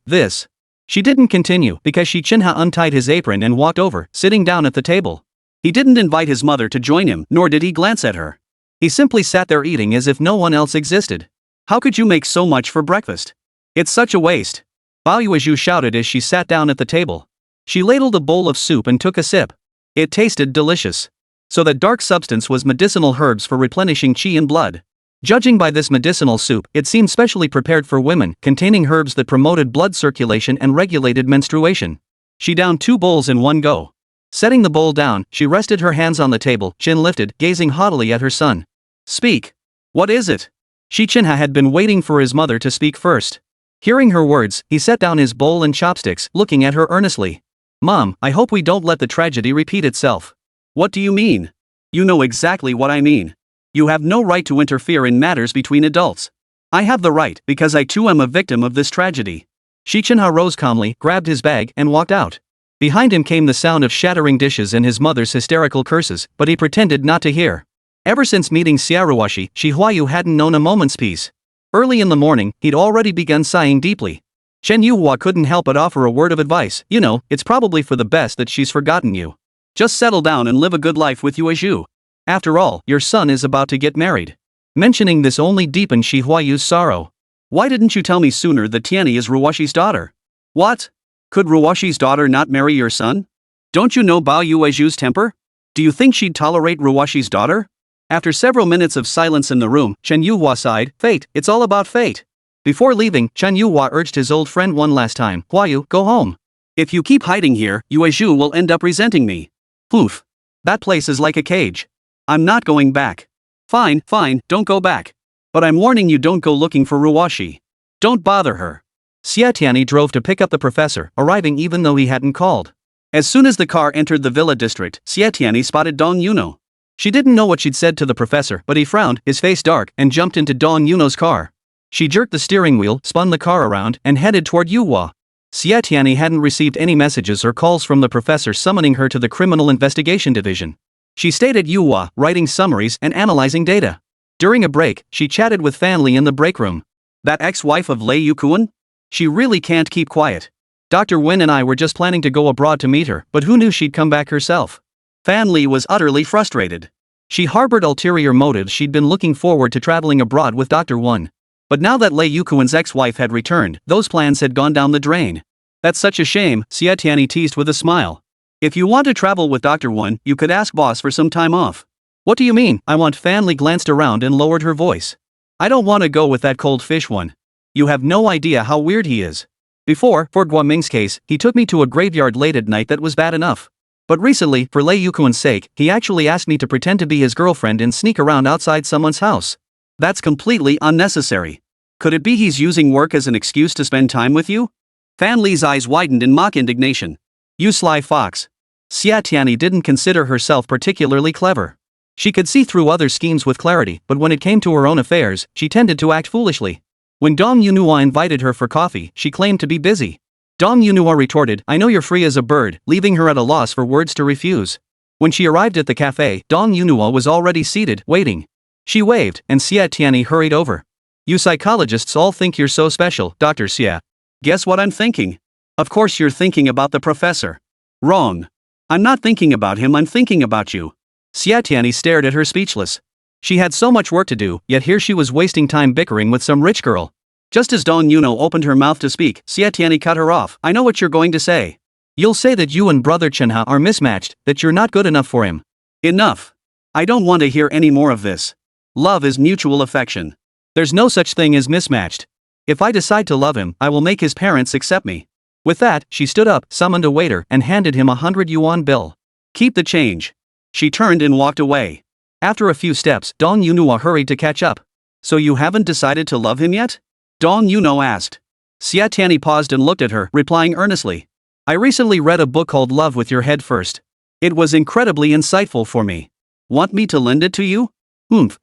She didn't continue because Xi Chenhe untied his apron and walked over, sitting down at the table. He didn't invite his mother to join him, nor did he glance at her. He simply sat there eating as if no one else existed. How could you make so much for breakfast? It's such a waste. Baoyuezhu shouted as she sat down at the table. She ladled a bowl of soup and took a sip. It tasted delicious. So that dark substance was medicinal herbs for replenishing qi and blood. Judging by this medicinal soup, it seemed specially prepared for women, containing herbs that promoted blood circulation and regulated menstruation. She downed 2 bowls in one go. Setting the bowl down, she rested her hands on the table, chin lifted, gazing haughtily at her son. Speak. What is it? Xi Chenhe had been waiting for his mother to speak first. Hearing her words, he set down his bowl and chopsticks, looking at her earnestly. Mom, I hope we don't let the tragedy repeat itself. What do you mean? You know exactly what I mean. You have no right to interfere in matters between adults. I have the right, because I too am a victim of this tragedy. Xi Chenhe rose calmly, grabbed his bag, and walked out. Behind him came the sound of shattering dishes and his mother's hysterical curses, but he pretended not to hear. Ever since meeting Xiaoruoshi, Huayu hadn't known a moment's peace. Early in the morning, he'd already begun sighing deeply. Chen Yuhua couldn't help but offer a word of advice. You know, it's probably for the best that she's forgotten you. Just settle down and live a good life with Yuezhu. After all, your son is about to get married. Mentioning this only deepened Huayu's sorrow. Why didn't you tell me sooner that Tianyi is Ruwashi's daughter? What? Could Ruwashi's daughter not marry your son? Don't you know Bao Yuezhu's temper? Do you think she'd tolerate Ruwashi's daughter? After several minutes of silence in the room, Chen Yuhua sighed, fate, it's all about fate. Before leaving, Chen Yuhua urged his old friend one last time, Huayu, go home. If you keep hiding here, Yuezhu will end up resenting me. Oof. That place is like a cage. I'm not going back. Fine, don't go back. But I'm warning you, don't go looking for Ruwashi. Don't bother her. Xie Tianyi drove to pick up the professor, arriving even though he hadn't called. As soon as the car entered the villa district, Xie Tianyi spotted Dong Yuno. She didn't know what she'd said to the professor, but he frowned, his face dark, and jumped into Dong Yuno's car. She jerked the steering wheel, spun the car around, and headed toward Yuhua. Xie Tianyi hadn't received any messages or calls from the professor summoning her to the Criminal Investigation Division. She stayed at Yuhua, writing summaries and analyzing data. During a break, she chatted with Fan Li in the break room. That ex-wife of Lei Yukuan? She really can't keep quiet. Dr. Wen and I were just planning to go abroad to meet her, but who knew she'd come back herself? Fan Li was utterly frustrated. She harbored ulterior motives. She'd been looking forward to traveling abroad with Dr. Wen. But now that Lei Yukuan's ex-wife had returned, those plans had gone down the drain. That's such a shame, Xie Tianyi teased with a smile. If you want to travel with Dr. Wen, you could ask boss for some time off. What do you mean? I want. Fan Li glanced around and lowered her voice. I don't want to go with that cold fish one. You have no idea how weird he is. Before, for Guoming's case, he took me to a graveyard late at night. That was bad enough. But recently, for Lei Yukuan's sake, he actually asked me to pretend to be his girlfriend and sneak around outside someone's house. That's completely unnecessary. Could it be he's using work as an excuse to spend time with you? Fan Li's eyes widened in mock indignation. You sly fox. Xie Tianyi didn't consider herself particularly clever. She could see through other schemes with clarity, but when it came to her own affairs, she tended to act foolishly. When Dong Yunhua invited her for coffee, she claimed to be busy. Dong Yunhua retorted, I know you're free as a bird, leaving her at a loss for words to refuse. When she arrived at the cafe, Dong Yunhua was already seated, waiting. She waved, and Xie Tianyi hurried over. You psychologists all think you're so special, Dr. Xie. Guess what I'm thinking? Of course you're thinking about the professor. Wrong. I'm not thinking about him, I'm thinking about you. Xie Tianyi stared at her speechless. She had so much work to do, yet here she was wasting time bickering with some rich girl. Just as Dong Yuno opened her mouth to speak, Xie Tianyi cut her off. I know what you're going to say. You'll say that you and brother Chenhe are mismatched, that you're not good enough for him. Enough. I don't want to hear any more of this. Love is mutual affection. There's no such thing as mismatched. If I decide to love him, I will make his parents accept me. With that, she stood up, summoned a waiter, and handed him a 100 yuan bill. Keep the change. She turned and walked away. After a few steps, Dong Yunhua hurried to catch up. So you haven't decided to love him yet? Dong Yuno asked. Xie Tianyi paused and looked at her, replying earnestly. I recently read a book called Love with Your Head First. It was incredibly insightful for me. Want me to lend it to you?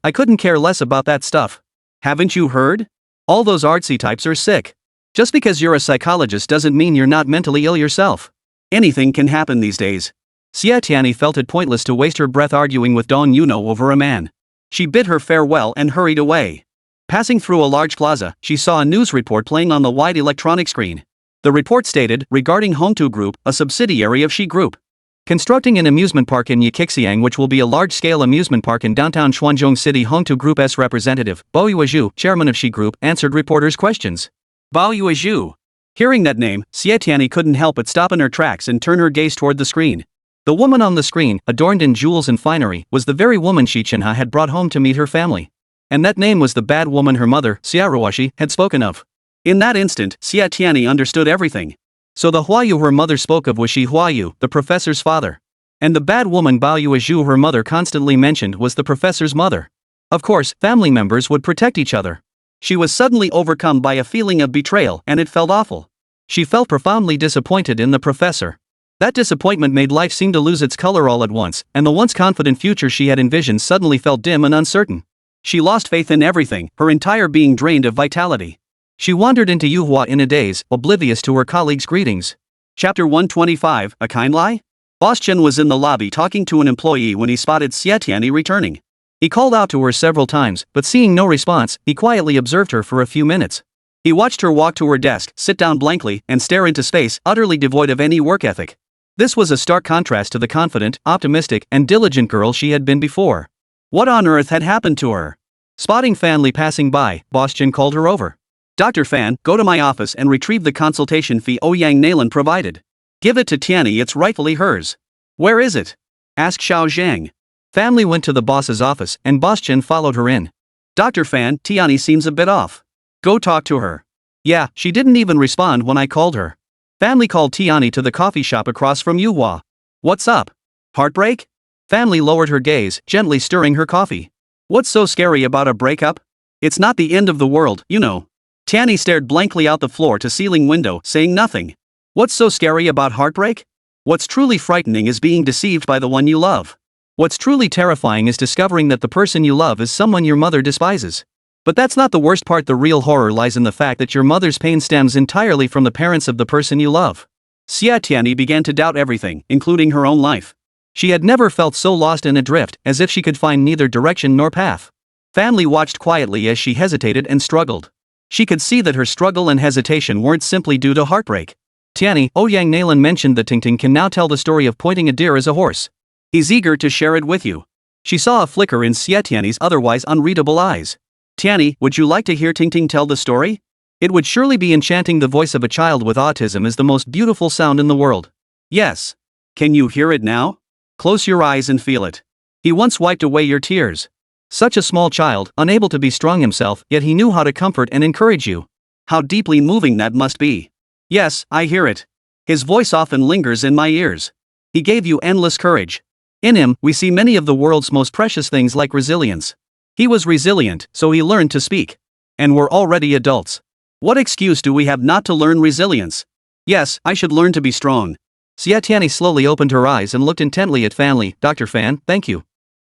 I couldn't care less about that stuff. Haven't you heard? All those artsy types are sick. Just because you're a psychologist doesn't mean you're not mentally ill yourself. Anything can happen these days. Xie Tianyi felt it pointless to waste her breath arguing with Dong Yuno over a man. She bid her farewell and hurried away. Passing through a large plaza, she saw a news report playing on the wide electronic screen. The report stated, regarding Hongtu Group, a subsidiary of Xi Group, constructing an amusement park in Yiqixiang, which will be a large-scale amusement park in downtown Xuanzhong City. Hongtu Group's representative, Bao Yuezhu, chairman of Xi Group, answered reporters' questions. Bao Yuezhu. Hearing that name, Xie Tianyi couldn't help but stop in her tracks and turn her gaze toward the screen. The woman on the screen, adorned in jewels and finery, was the very woman Xi Chenhe had brought home to meet her family. And that name was the bad woman her mother, Xie Ruwashi, had spoken of. In that instant, Xie Tianyi understood everything. So the Huayu her mother spoke of was Shi Huayu, the professor's father. And the bad woman Bao Yuezhu her mother constantly mentioned was the professor's mother. Of course, family members would protect each other. She was suddenly overcome by a feeling of betrayal, and it felt awful. She felt profoundly disappointed in the professor. That disappointment made life seem to lose its color all at once, and the once confident future she had envisioned suddenly felt dim and uncertain. She lost faith in everything, her entire being drained of vitality. She wandered into Yuhua in a daze, oblivious to her colleagues' greetings. Chapter 125, A Kind Lie? Boss Chen was in the lobby talking to an employee when he spotted Xie Tianyi returning. He called out to her several times, but seeing no response, he quietly observed her for a few minutes. He watched her walk to her desk, sit down blankly, and stare into space, utterly devoid of any work ethic. This was a stark contrast to the confident, optimistic, and diligent girl she had been before. What on earth had happened to her? Spotting Fan Li passing by, Boss Chen called her over. Dr. Fan, go to my office and retrieve the consultation fee Ouyang Nalan provided. Give it to Tianyi, it's rightfully hers. Where is it? Asked Xiao Zhang. Family went to the boss's office and Boss Chen followed her in. Dr. Fan, Tianyi seems a bit off. Go talk to her. Yeah, she didn't even respond when I called her. Family called Tianyi to the coffee shop across from Yuhua. What's up? Heartbreak? Family lowered her gaze, gently stirring her coffee. What's so scary about a breakup? It's not the end of the world, you know. Tianyi stared blankly out the floor-to-ceiling window, saying nothing. What's so scary about heartbreak? What's truly frightening is being deceived by the one you love. What's truly terrifying is discovering that the person you love is someone your mother despises. But that's not the worst part. The real horror lies in the fact that your mother's pain stems entirely from the parents of the person you love. Xie Tianyi began to doubt everything, including her own life. She had never felt so lost and adrift, as if she could find neither direction nor path. Family watched quietly as she hesitated and struggled. She could see that her struggle and hesitation weren't simply due to heartbreak. Tianyi, Ouyang Nalan mentioned that Tingting can now tell the story of pointing a deer as a horse. He's eager to share it with you. She saw a flicker in Xie Tianyi's otherwise unreadable eyes. Tianyi, would you like to hear Tingting tell the story? It would surely be enchanting. The voice of a child with autism is the most beautiful sound in the world. Yes. Can you hear it now? Close your eyes and feel it. He once wiped away your tears. Such a small child, unable to be strong himself, yet he knew how to comfort and encourage you. How deeply moving that must be. Yes, I hear it. His voice often lingers in my ears. He gave you endless courage. In him, we see many of the world's most precious things like resilience. He was resilient, so he learned to speak. And we're already adults. What excuse do we have not to learn resilience? Yes, I should learn to be strong. Xie Tianyi slowly opened her eyes and looked intently at Fan Li. Dr. Fan, thank you.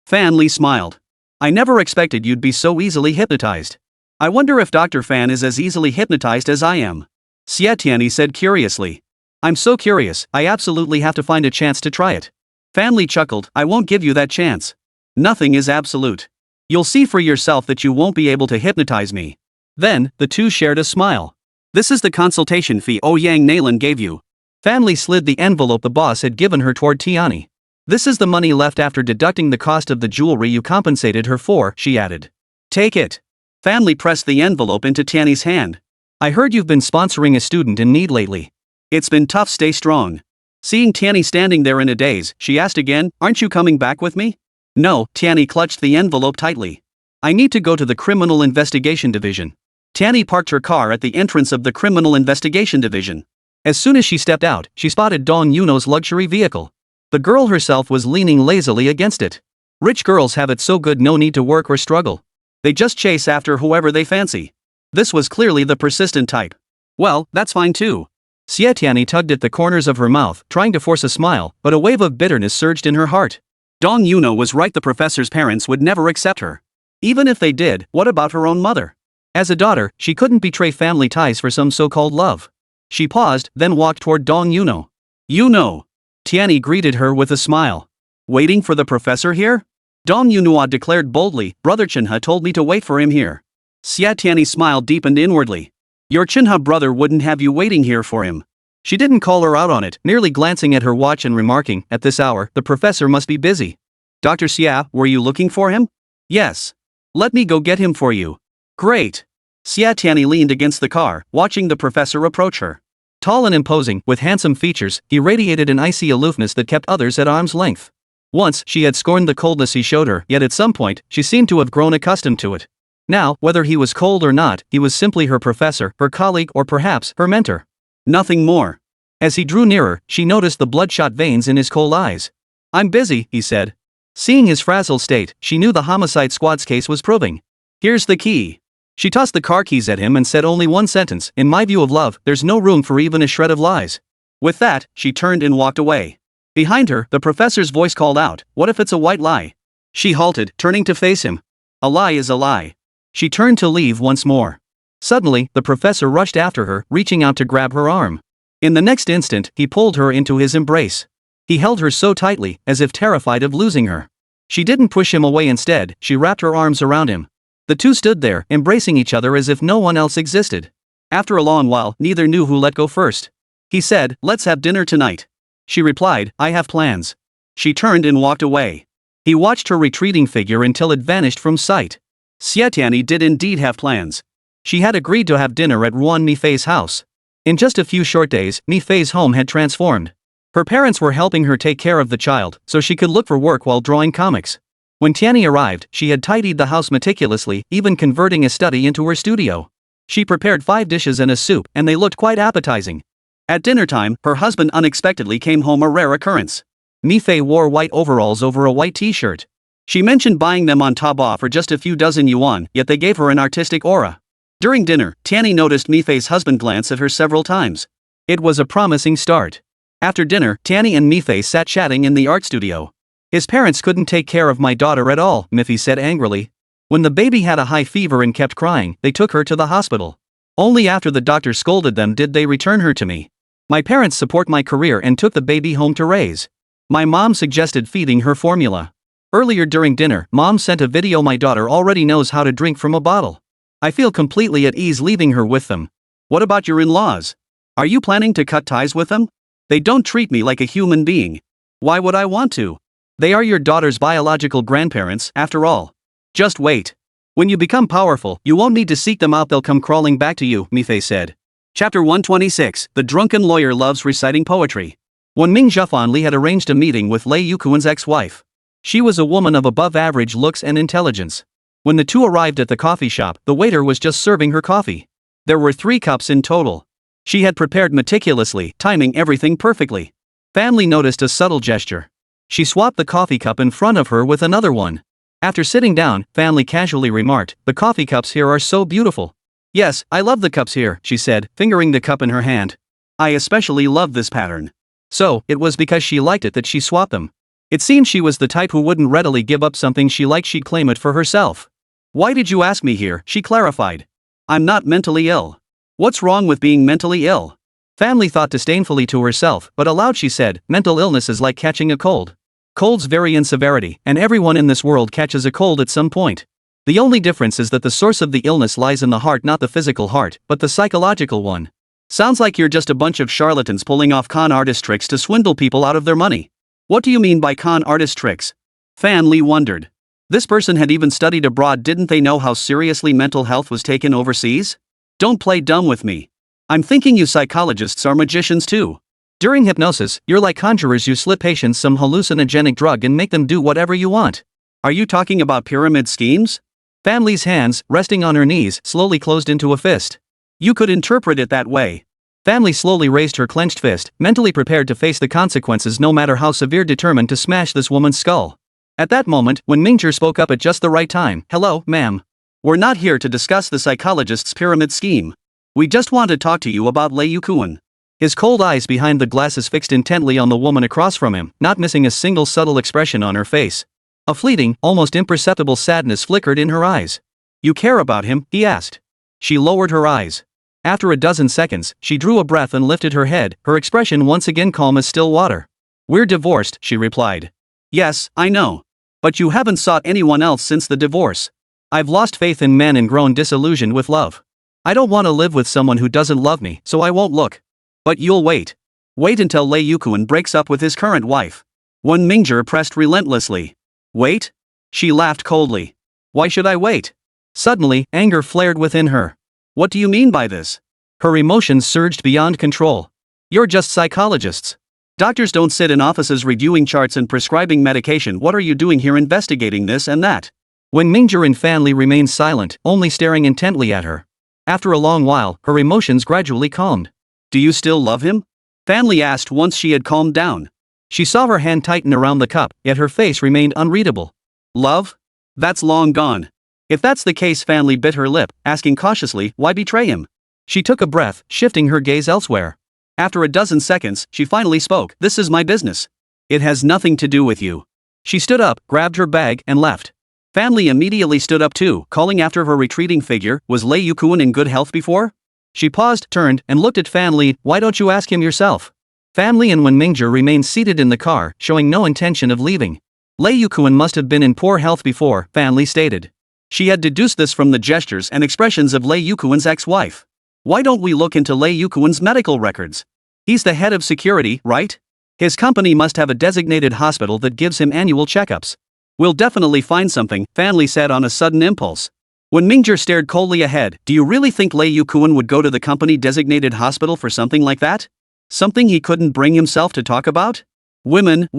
Fan Li smiled. I never expected you'd be so easily hypnotized. I wonder if Dr. Fan is as easily hypnotized as I am. Xie Tianyi said curiously. I'm so curious, I absolutely have to find a chance to try it. Fan Li chuckled. I won't give you that chance. Nothing is absolute. You'll see for yourself that you won't be able to hypnotize me. Then, the two shared a smile. This is the consultation fee Ouyang Nalan gave you. Fan Li slid the envelope the boss had given her toward Tianyi. This is the money left after deducting the cost of the jewelry you compensated her for, she added. Take it. Fan Li pressed the envelope into Tianyi's hand. I heard you've been sponsoring a student in need lately. It's been tough, stay strong. Seeing Tianyi standing there in a daze, she asked again, aren't you coming back with me? No, Tianyi clutched the envelope tightly. I need to go to the Criminal Investigation Division. Tianyi parked her car at the entrance of the Criminal Investigation Division. As soon as she stepped out, she spotted Dong Yuno's luxury vehicle. The girl herself was leaning lazily against it. Rich girls have it so good, no need to work or struggle. They just chase after whoever they fancy. This was clearly the persistent type. Well, that's fine too. Xie Tianyi tugged at the corners of her mouth, trying to force a smile, but a wave of bitterness surged in her heart. Dong Yuno was right, the professor's parents would never accept her. Even if they did, what about her own mother? As a daughter, she couldn't betray family ties for some so-called love. She paused, then walked toward Dong Yuno. You know. Tianyi greeted her with a smile. Waiting for the professor here? Dong Yuno declared boldly, Brother Chenhe told me to wait for him here. Xie Tianyi's smile deepened inwardly. Your Chenhe brother wouldn't have you waiting here for him. She didn't call her out on it, merely glancing at her watch and remarking, at this hour, the professor must be busy. Dr. Xie, were you looking for him? Yes. Let me go get him for you. Great. Xie Tianyi leaned against the car, watching the professor approach her. Tall and imposing, with handsome features, he radiated an icy aloofness that kept others at arm's length. Once, she had scorned the coldness he showed her, yet at some point, she seemed to have grown accustomed to it. Now, whether he was cold or not, he was simply her professor, her colleague, or perhaps, her mentor. Nothing more. As he drew nearer, she noticed the bloodshot veins in his cold eyes. I'm busy, he said. Seeing his frazzled state, she knew the homicide squad's case was probing. Here's the key. She tossed the car keys at him and said only one sentence, in my view of love, there's no room for even a shred of lies. With that, she turned and walked away. Behind her, the professor's voice called out, what if it's a white lie? She halted, turning to face him. A lie is a lie. She turned to leave once more. Suddenly, the professor rushed after her, reaching out to grab her arm. In the next instant, he pulled her into his embrace. He held her so tightly, as if terrified of losing her. She didn't push him away, instead, she wrapped her arms around him. The two stood there, embracing each other as if no one else existed. After a long while, neither knew who let go first. He said, let's have dinner tonight. She replied, I have plans. She turned and walked away. He watched her retreating figure until it vanished from sight. Xie Tianyi did indeed have plans. She had agreed to have dinner at Ruan Mifei's house. In just a few short days, Mifei's home had transformed. Her parents were helping her take care of the child, so she could look for work while drawing comics. When Tianyi arrived, she had tidied the house meticulously, even converting a study into her studio. She prepared 5 dishes and a soup, and they looked quite appetizing. At dinner time, her husband unexpectedly came home, a rare occurrence. Mifei wore white overalls over a white t-shirt. She mentioned buying them on Taobao for just a few dozen yuan, yet they gave her an artistic aura. During dinner, Tianyi noticed Mifei's husband glance at her several times. It was a promising start. After dinner, Tianyi and Mifei sat chatting in the art studio. His parents couldn't take care of my daughter at all, Mifei said angrily. When the baby had a high fever and kept crying, they took her to the hospital. Only after the doctor scolded them did they return her to me. My parents support my career and took the baby home to raise. My mom suggested feeding her formula. Earlier during dinner, mom sent a video. My daughter already knows how to drink from a bottle. I feel completely at ease leaving her with them. What about your in-laws? Are you planning to cut ties with them? They don't treat me like a human being. Why would I want to? They are your daughter's biological grandparents, after all. Just wait. When you become powerful, you won't need to seek them out, they'll come crawling back to you, Mifei said. Chapter 126, The Drunken Lawyer Loves Reciting Poetry. When Mingzhong had arranged a meeting with Liu Yukuan's ex-wife. She was a woman of above-average looks and intelligence. When the two arrived at the coffee shop, the waiter was just serving her coffee. There were 3 cups in total. She had prepared meticulously, timing everything perfectly. Family noticed a subtle gesture. She swapped the coffee cup in front of her with another one. After sitting down, Family casually remarked, "The coffee cups here are so beautiful." "Yes, I love the cups here," she said, fingering the cup in her hand. "I especially love this pattern." So, it was because she liked it that she swapped them. It seemed she was the type who wouldn't readily give up something she liked, she'd claim it for herself. "Why did you ask me here?" she clarified. "I'm not mentally ill." "What's wrong with being mentally ill?" Family thought disdainfully to herself, but aloud she said, "Mental illness is like catching a cold. Colds vary in severity, and everyone in this world catches a cold at some point. The only difference is that the source of the illness lies in the heart, not the physical heart, but the psychological one. Sounds like you're just a bunch of charlatans pulling off con artist tricks to swindle people out of their money." "What do you mean by con artist tricks?" Fan Li wondered. This person had even studied abroad. Didn't they know how seriously mental health was taken overseas? "Don't play dumb with me. I'm thinking you psychologists are magicians too. During hypnosis, you're like conjurers. You slip patients some hallucinogenic drug and make them do whatever you want. Are you talking about pyramid schemes?" Family's hands, resting on her knees, slowly closed into a fist. "You could interpret it that way." Family slowly raised her clenched fist, mentally prepared to face the consequences no matter how severe, determined to smash this woman's skull. At that moment, when Mingzhong spoke up at just the right time, "Hello, ma'am. We're not here to discuss the psychologist's pyramid scheme. We just want to talk to you about Liu Yukuan." His cold eyes behind the glasses fixed intently on the woman across from him, not missing a single subtle expression on her face. A fleeting, almost imperceptible sadness flickered in her eyes. "You care about him?" he asked. She lowered her eyes. After a dozen seconds, she drew a breath and lifted her head, her expression once again calm as still water. "We're divorced," she replied. "Yes, I know. But you haven't sought anyone else since the divorce." "I've lost faith in men and grown disillusioned with love. I don't want to live with someone who doesn't love me, so I won't look." "But you'll wait. Wait until Liu Yukuan breaks up with his current wife." When Mingzhong pressed relentlessly. "Wait?" She laughed coldly. "Why should I wait?" Suddenly, anger flared within her. "What do you mean by this?" Her emotions surged beyond control. "You're just psychologists. Doctors don't sit in offices reviewing charts and prescribing medication. What are you doing here investigating this and that?" When Mingzhong and Fanli remained silent, only staring intently at her. After a long while, her emotions gradually calmed. "Do you still love him?" Fanli asked once she had calmed down. She saw her hand tighten around the cup, yet her face remained unreadable. "Love? That's long gone." If that's the case, Fanli bit her lip, asking cautiously, "Why betray him?" She took a breath, shifting her gaze elsewhere. After a dozen seconds, she finally spoke. "This is my business. It has nothing to do with you." She stood up, grabbed her bag, and left. Fanli immediately stood up too, calling after her retreating figure, "Was Liu Yukuan in good health before?" She paused, turned, and looked at Fanli. "Why don't you ask him yourself?" Fanli and Wen Mingzhong remained seated in the car, showing no intention of leaving. Liu Yukuan must have been in poor health before, Fanli stated. She had deduced this from the gestures and expressions of Liu Yukuan's ex-wife. "Why don't we look into Liu Yukuan's medical records? He's the head of security, right? His company must have a designated hospital that gives him annual checkups. We'll definitely find something," Fanli said on a sudden impulse. When Mingzhong stared coldly ahead, do you really think Lei Yukuan would go to the company-designated hospital for something like that? Something he couldn't bring himself to talk about? Women.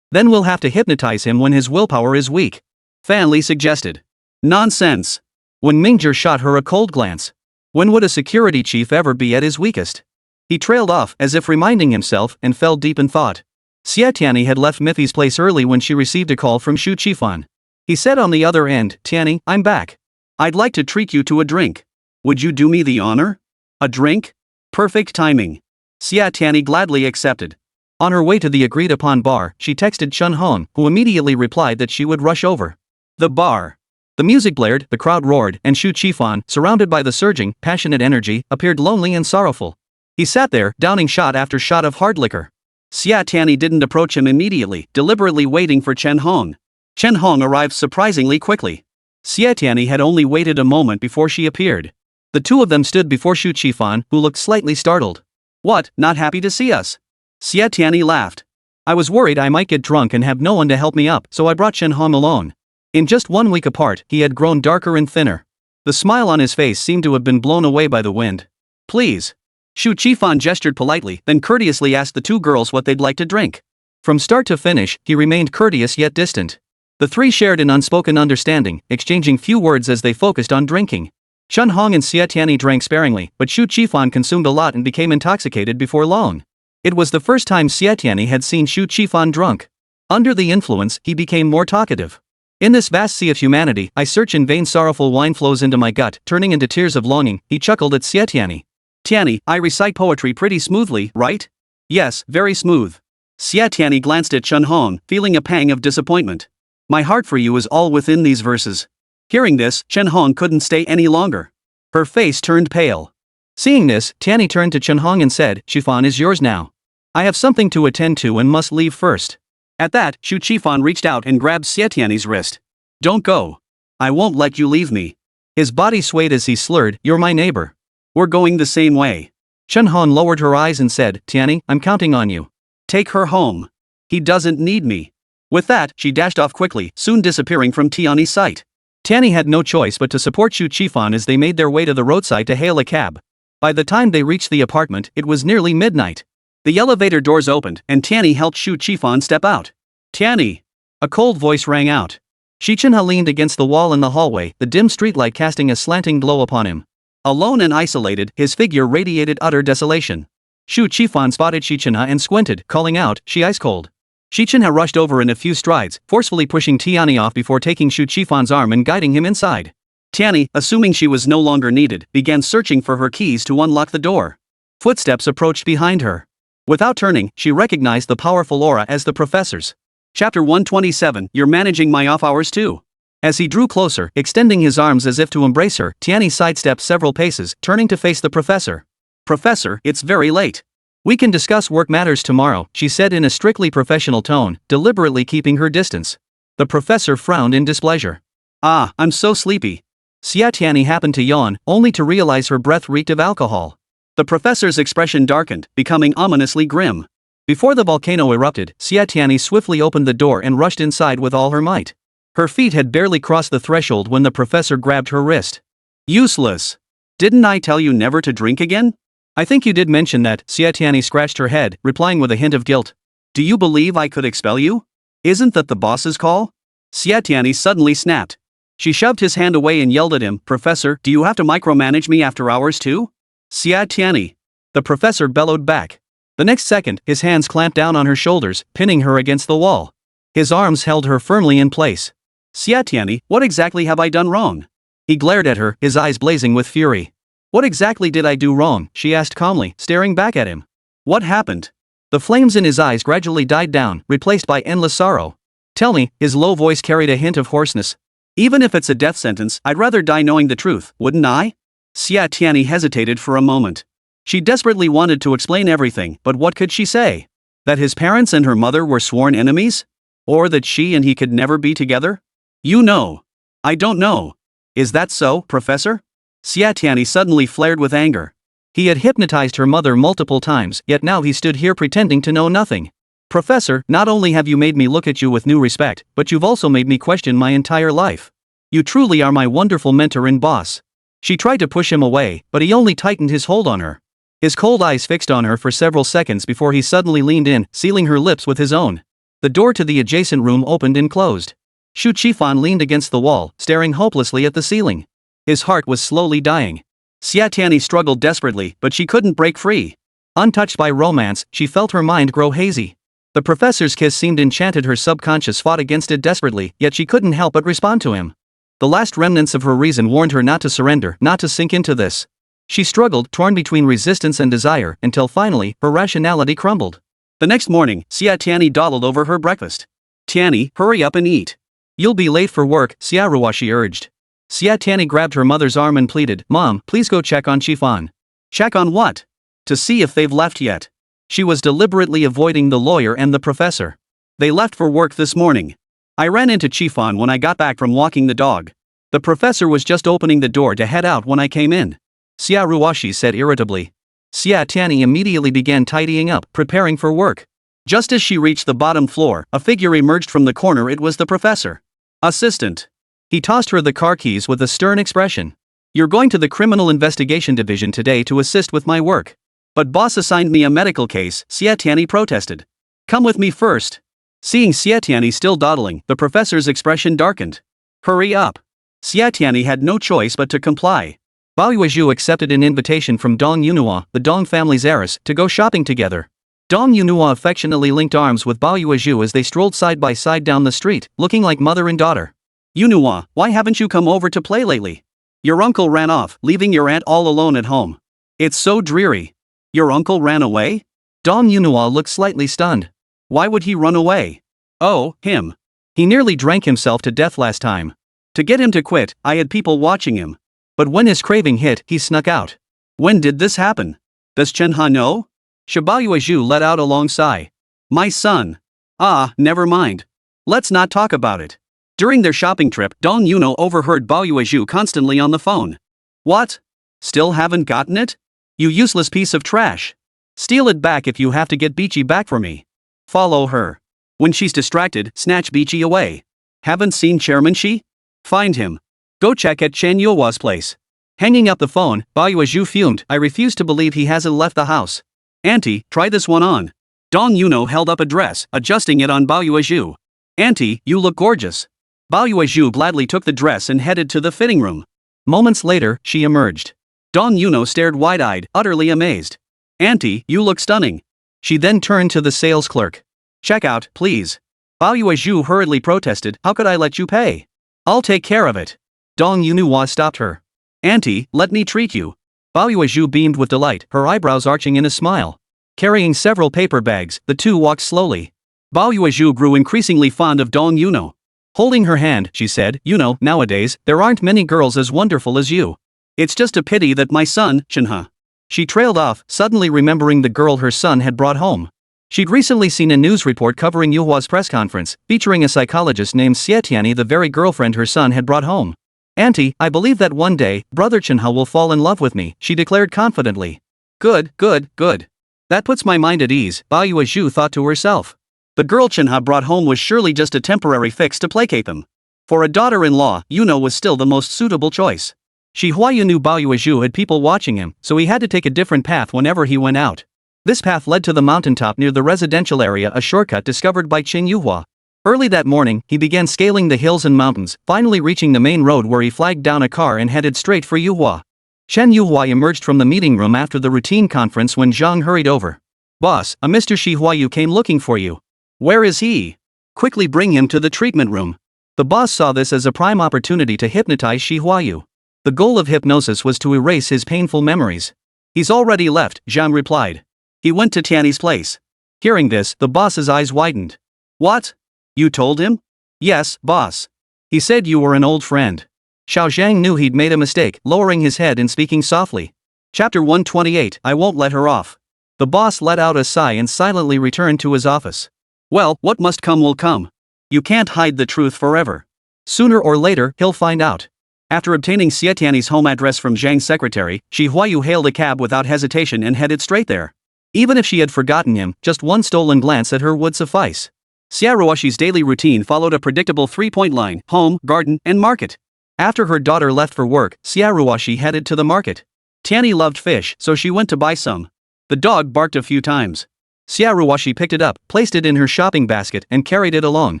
Then we'll have to hypnotize him when his willpower is weak. Fan Li suggested. Nonsense. When Mingzhong shot her a cold glance. When would a security chief ever be at his weakest? He trailed off, as if reminding himself, and fell deep in thought. Xie Tianyi had left Mithy's place early when she received a call from Shu Qifan. He said on the other end, Tianyi, I'm back. I'd like to treat you to a drink. Would you do me the honor? A drink? Perfect timing. Xie Tianyi gladly accepted. On her way to the agreed-upon bar, she texted Chen Hong, who immediately replied that she would rush over. The bar. The music blared, the crowd roared, and Shu Qifan, surrounded by the surging, passionate energy, appeared lonely and sorrowful. He sat there, downing shot after shot of hard liquor. Xie Tianyi didn't approach him immediately, deliberately waiting for Chen Hong. Chen Hong arrived surprisingly quickly. Xie Tianyi had only waited a moment before she appeared. The two of them stood before Shu Qifan, who looked slightly startled. What, not happy to see us? Xie Tianyi laughed. I was worried I might get drunk and have no one to help me up, so I brought Chen Hong alone. In just 1 week apart, he had grown darker and thinner. The smile on his face seemed to have been blown away by the wind. Please. Shu Qifan gestured politely, then courteously asked the two girls what they'd like to drink. From start to finish, he remained courteous yet distant. The three shared an unspoken understanding, exchanging few words as they focused on drinking. Chen Hong and Xie Tianyi drank sparingly, but Shu Qifan consumed a lot and became intoxicated before long. It was the first time Xie Tianyi had seen Shu Qifan drunk. Under the influence, he became more talkative. In this vast sea of humanity, I search in vain. Sorrowful wine flows into my gut, turning into tears of longing. He chuckled at Xie Tianyi. Tianyi, I recite poetry pretty smoothly, right? Yes, very smooth. Xie Tianyi glanced at Chen Hong, feeling a pang of disappointment. My heart for you is all within these verses. Hearing this, Chen Hong couldn't stay any longer. Her face turned pale. Seeing this, Tianyi turned to Chen Hong and said, Qifan is yours now. I have something to attend to and must leave first. At that, Shu Qifan reached out and grabbed Xie Tianyi's wrist. Don't go. I won't let you leave me. His body swayed as he slurred, You're my neighbor. We're going the same way. Chen Hong lowered her eyes and said, Tianyi, I'm counting on you. Take her home. He doesn't need me. With that, she dashed off quickly, soon disappearing from Tianyi's sight. Tianyi had no choice but to support Shu Qifan as they made their way to the roadside to hail a cab. By the time they reached the apartment, it was nearly midnight. The elevator doors opened, and Tianyi helped Shu Qifan step out. Tianyi! A cold voice rang out. Xi Chenhe leaned against the wall in the hallway, the dim streetlight casting a slanting glow upon him. Alone and isolated, his figure radiated utter desolation. Shu Qifan spotted Xi Chenhe and squinted, calling out, She ice cold. Xi Chenhe rushed over in a few strides, forcefully pushing Tianyi off before taking Shu Qifan's arm and guiding him inside. Tianyi, assuming she was no longer needed, began searching for her keys to unlock the door. Footsteps approached behind her. Without turning, she recognized the powerful aura as the professor's. Chapter 127, You're managing my off hours too. As he drew closer, extending his arms as if to embrace her, Tianyi sidestepped several paces, turning to face the professor. Professor, it's very late. We can discuss work matters tomorrow, she said in a strictly professional tone, deliberately keeping her distance. The professor frowned in displeasure. Ah, I'm so sleepy. Xie Tianyi happened to yawn, only to realize her breath reeked of alcohol. The professor's expression darkened, becoming ominously grim. Before the volcano erupted, Xie Tianyi swiftly opened the door and rushed inside with all her might. Her feet had barely crossed the threshold when the professor grabbed her wrist. Useless. Didn't I tell you never to drink again? I think you did mention that, Xie Tianyi scratched her head, replying with a hint of guilt. Do you believe I could expel you? Isn't that the boss's call? Xie Tianyi suddenly snapped. She shoved his hand away and yelled at him, Professor, do you have to micromanage me after hours too? Xie Tianyi. The professor bellowed back. The next second, his hands clamped down on her shoulders, pinning her against the wall. His arms held her firmly in place. Xie Tianyi, what exactly have I done wrong? He glared at her, his eyes blazing with fury. What exactly did I do wrong? She asked calmly, staring back at him. What happened? The flames in his eyes gradually died down, replaced by endless sorrow. Tell me, his low voice carried a hint of hoarseness. Even if it's a death sentence, I'd rather die knowing the truth, wouldn't I? Xie Tianyi hesitated for a moment. She desperately wanted to explain everything, but what could she say? That his parents and her mother were sworn enemies? Or that she and he could never be together? You know. I don't know. Is that so, Professor? Xie Tianyi suddenly flared with anger. He had hypnotized her mother multiple times, yet now he stood here pretending to know nothing. Professor, not only have you made me look at you with new respect, but you've also made me question my entire life. You truly are my wonderful mentor and boss. She tried to push him away, but he only tightened his hold on her. His cold eyes fixed on her for several seconds before he suddenly leaned in, sealing her lips with his own. The door to the adjacent room opened and closed. Xu Qifan leaned against the wall, staring hopelessly at the ceiling. His heart was slowly dying. Xie Tianyi struggled desperately, but she couldn't break free. Untouched by romance, she felt her mind grow hazy. The professor's kiss seemed enchanted. Her subconscious fought against it desperately, yet she couldn't help but respond to him. The last remnants of her reason warned her not to surrender, not to sink into this. She struggled, torn between resistance and desire, until finally, her rationality crumbled. The next morning, Xie Tianyi dawdled over her breakfast. Tianyi, hurry up and eat. You'll be late for work, Xia Ruoshi urged. Xie Tianyi grabbed her mother's arm and pleaded, Mom, please go check on Qifan. Check on what? To see if they've left yet. She was deliberately avoiding the lawyer and the professor. They left for work this morning. I ran into Qifan when I got back from walking the dog. The professor was just opening the door to head out when I came in. Xia Ruoshi said irritably. Xie Tianyi immediately began tidying up, preparing for work. Just as she reached the bottom floor, a figure emerged from the corner. It was the professor. Assistant. He tossed her the car keys with a stern expression. You're going to the Criminal Investigation Division today to assist with my work. But boss assigned me a medical case, Xie Tianyi protested. Come with me first. Seeing Xie Tianyi still dawdling, the professor's expression darkened. Hurry up. Xie Tianyi had no choice but to comply. Huayu accepted an invitation from Dong Yunhua, the Dong family's heiress, to go shopping together. Dong Yunhua affectionately linked arms with Huayu as they strolled side by side down the street, looking like mother and daughter. Yunhua, why haven't you come over to play lately? Your uncle ran off, leaving your aunt all alone at home. It's so dreary. Your uncle ran away? Dong Yunhua looked slightly stunned. Why would he run away? Oh, him. He nearly drank himself to death last time. To get him to quit, I had people watching him. But when his craving hit, he snuck out. When did this happen? Does Chenhe know? Huayu let out a long sigh. My son. Ah, never mind. Let's not talk about it. During their shopping trip, Dong Yunhua overheard Huayu constantly on the phone. What? Still haven't gotten it? You useless piece of trash. Steal it back if you have to get Bichi back for me. Follow her. When she's distracted, snatch Bichi away. Haven't seen Chairman Xi? Find him. Go check at Chen Yuhua's place. Hanging up the phone, Huayu fumed. I refuse to believe he hasn't left the house. Auntie, try this one on. Dong Yunhua held up a dress, adjusting it on Huayu. Auntie, you look gorgeous. Huayu gladly took the dress and headed to the fitting room. Moments later, she emerged. Dong Yunhua stared wide-eyed, utterly amazed. Auntie, you look stunning. She then turned to the sales clerk. Check out, please. Huayu hurriedly protested, how could I let you pay? I'll take care of it. Dong Yunhua stopped her. Auntie, let me treat you. Huayu beamed with delight, her eyebrows arching in a smile. Carrying several paper bags, the two walked slowly. Huayu grew increasingly fond of Dong Yunhua. Holding her hand, she said, you know, nowadays, there aren't many girls as wonderful as you. It's just a pity that my son, Chenhe. She trailed off, suddenly remembering the girl her son had brought home. She'd recently seen a news report covering Yuhua's press conference, featuring a psychologist named Xie Tianyi, the very girlfriend her son had brought home. Auntie, I believe that one day, brother Chenhe will fall in love with me, she declared confidently. Good, good, good. That puts my mind at ease, Huayu thought to herself. The girl Chenhe brought home was surely just a temporary fix to placate them. For a daughter-in-law, Yunhua was still the most suitable choice. Huayu knew Huayu had people watching him, so he had to take a different path whenever he went out. This path led to the mountaintop near the residential area, a shortcut discovered by Qin Yuhua. Early that morning, he began scaling the hills and mountains, finally reaching the main road where he flagged down a car and headed straight for Yuhua. Chen Yuhua emerged from the meeting room after the routine conference when Zhang hurried over. Boss, a Mr. Huayu came looking for you. Where is he? Quickly bring him to the treatment room. The boss saw this as a prime opportunity to hypnotize Huayu. The goal of hypnosis was to erase his painful memories. He's already left, Zhang replied. He went to Tianyi's place. Hearing this, the boss's eyes widened. What? You told him? Yes, boss. He said you were an old friend. Xiao Zhang knew he'd made a mistake, lowering his head and speaking softly. Chapter 128, I won't let her off. The boss let out a sigh and silently returned to his office. Well, what must come will come. You can't hide the truth forever. Sooner or later, he'll find out. After obtaining Xie Tianyi's home address from Zhang's secretary, Huayu hailed a cab without hesitation and headed straight there. Even if she had forgotten him, just one stolen glance at her would suffice. Xie Ruoshi's daily routine followed a predictable three-point line: home, garden, and market. After her daughter left for work, Xie headed to the market. Tianyi loved fish, so she went to buy some. The dog barked a few times. Xie picked it up, placed it in her shopping basket, and carried it along.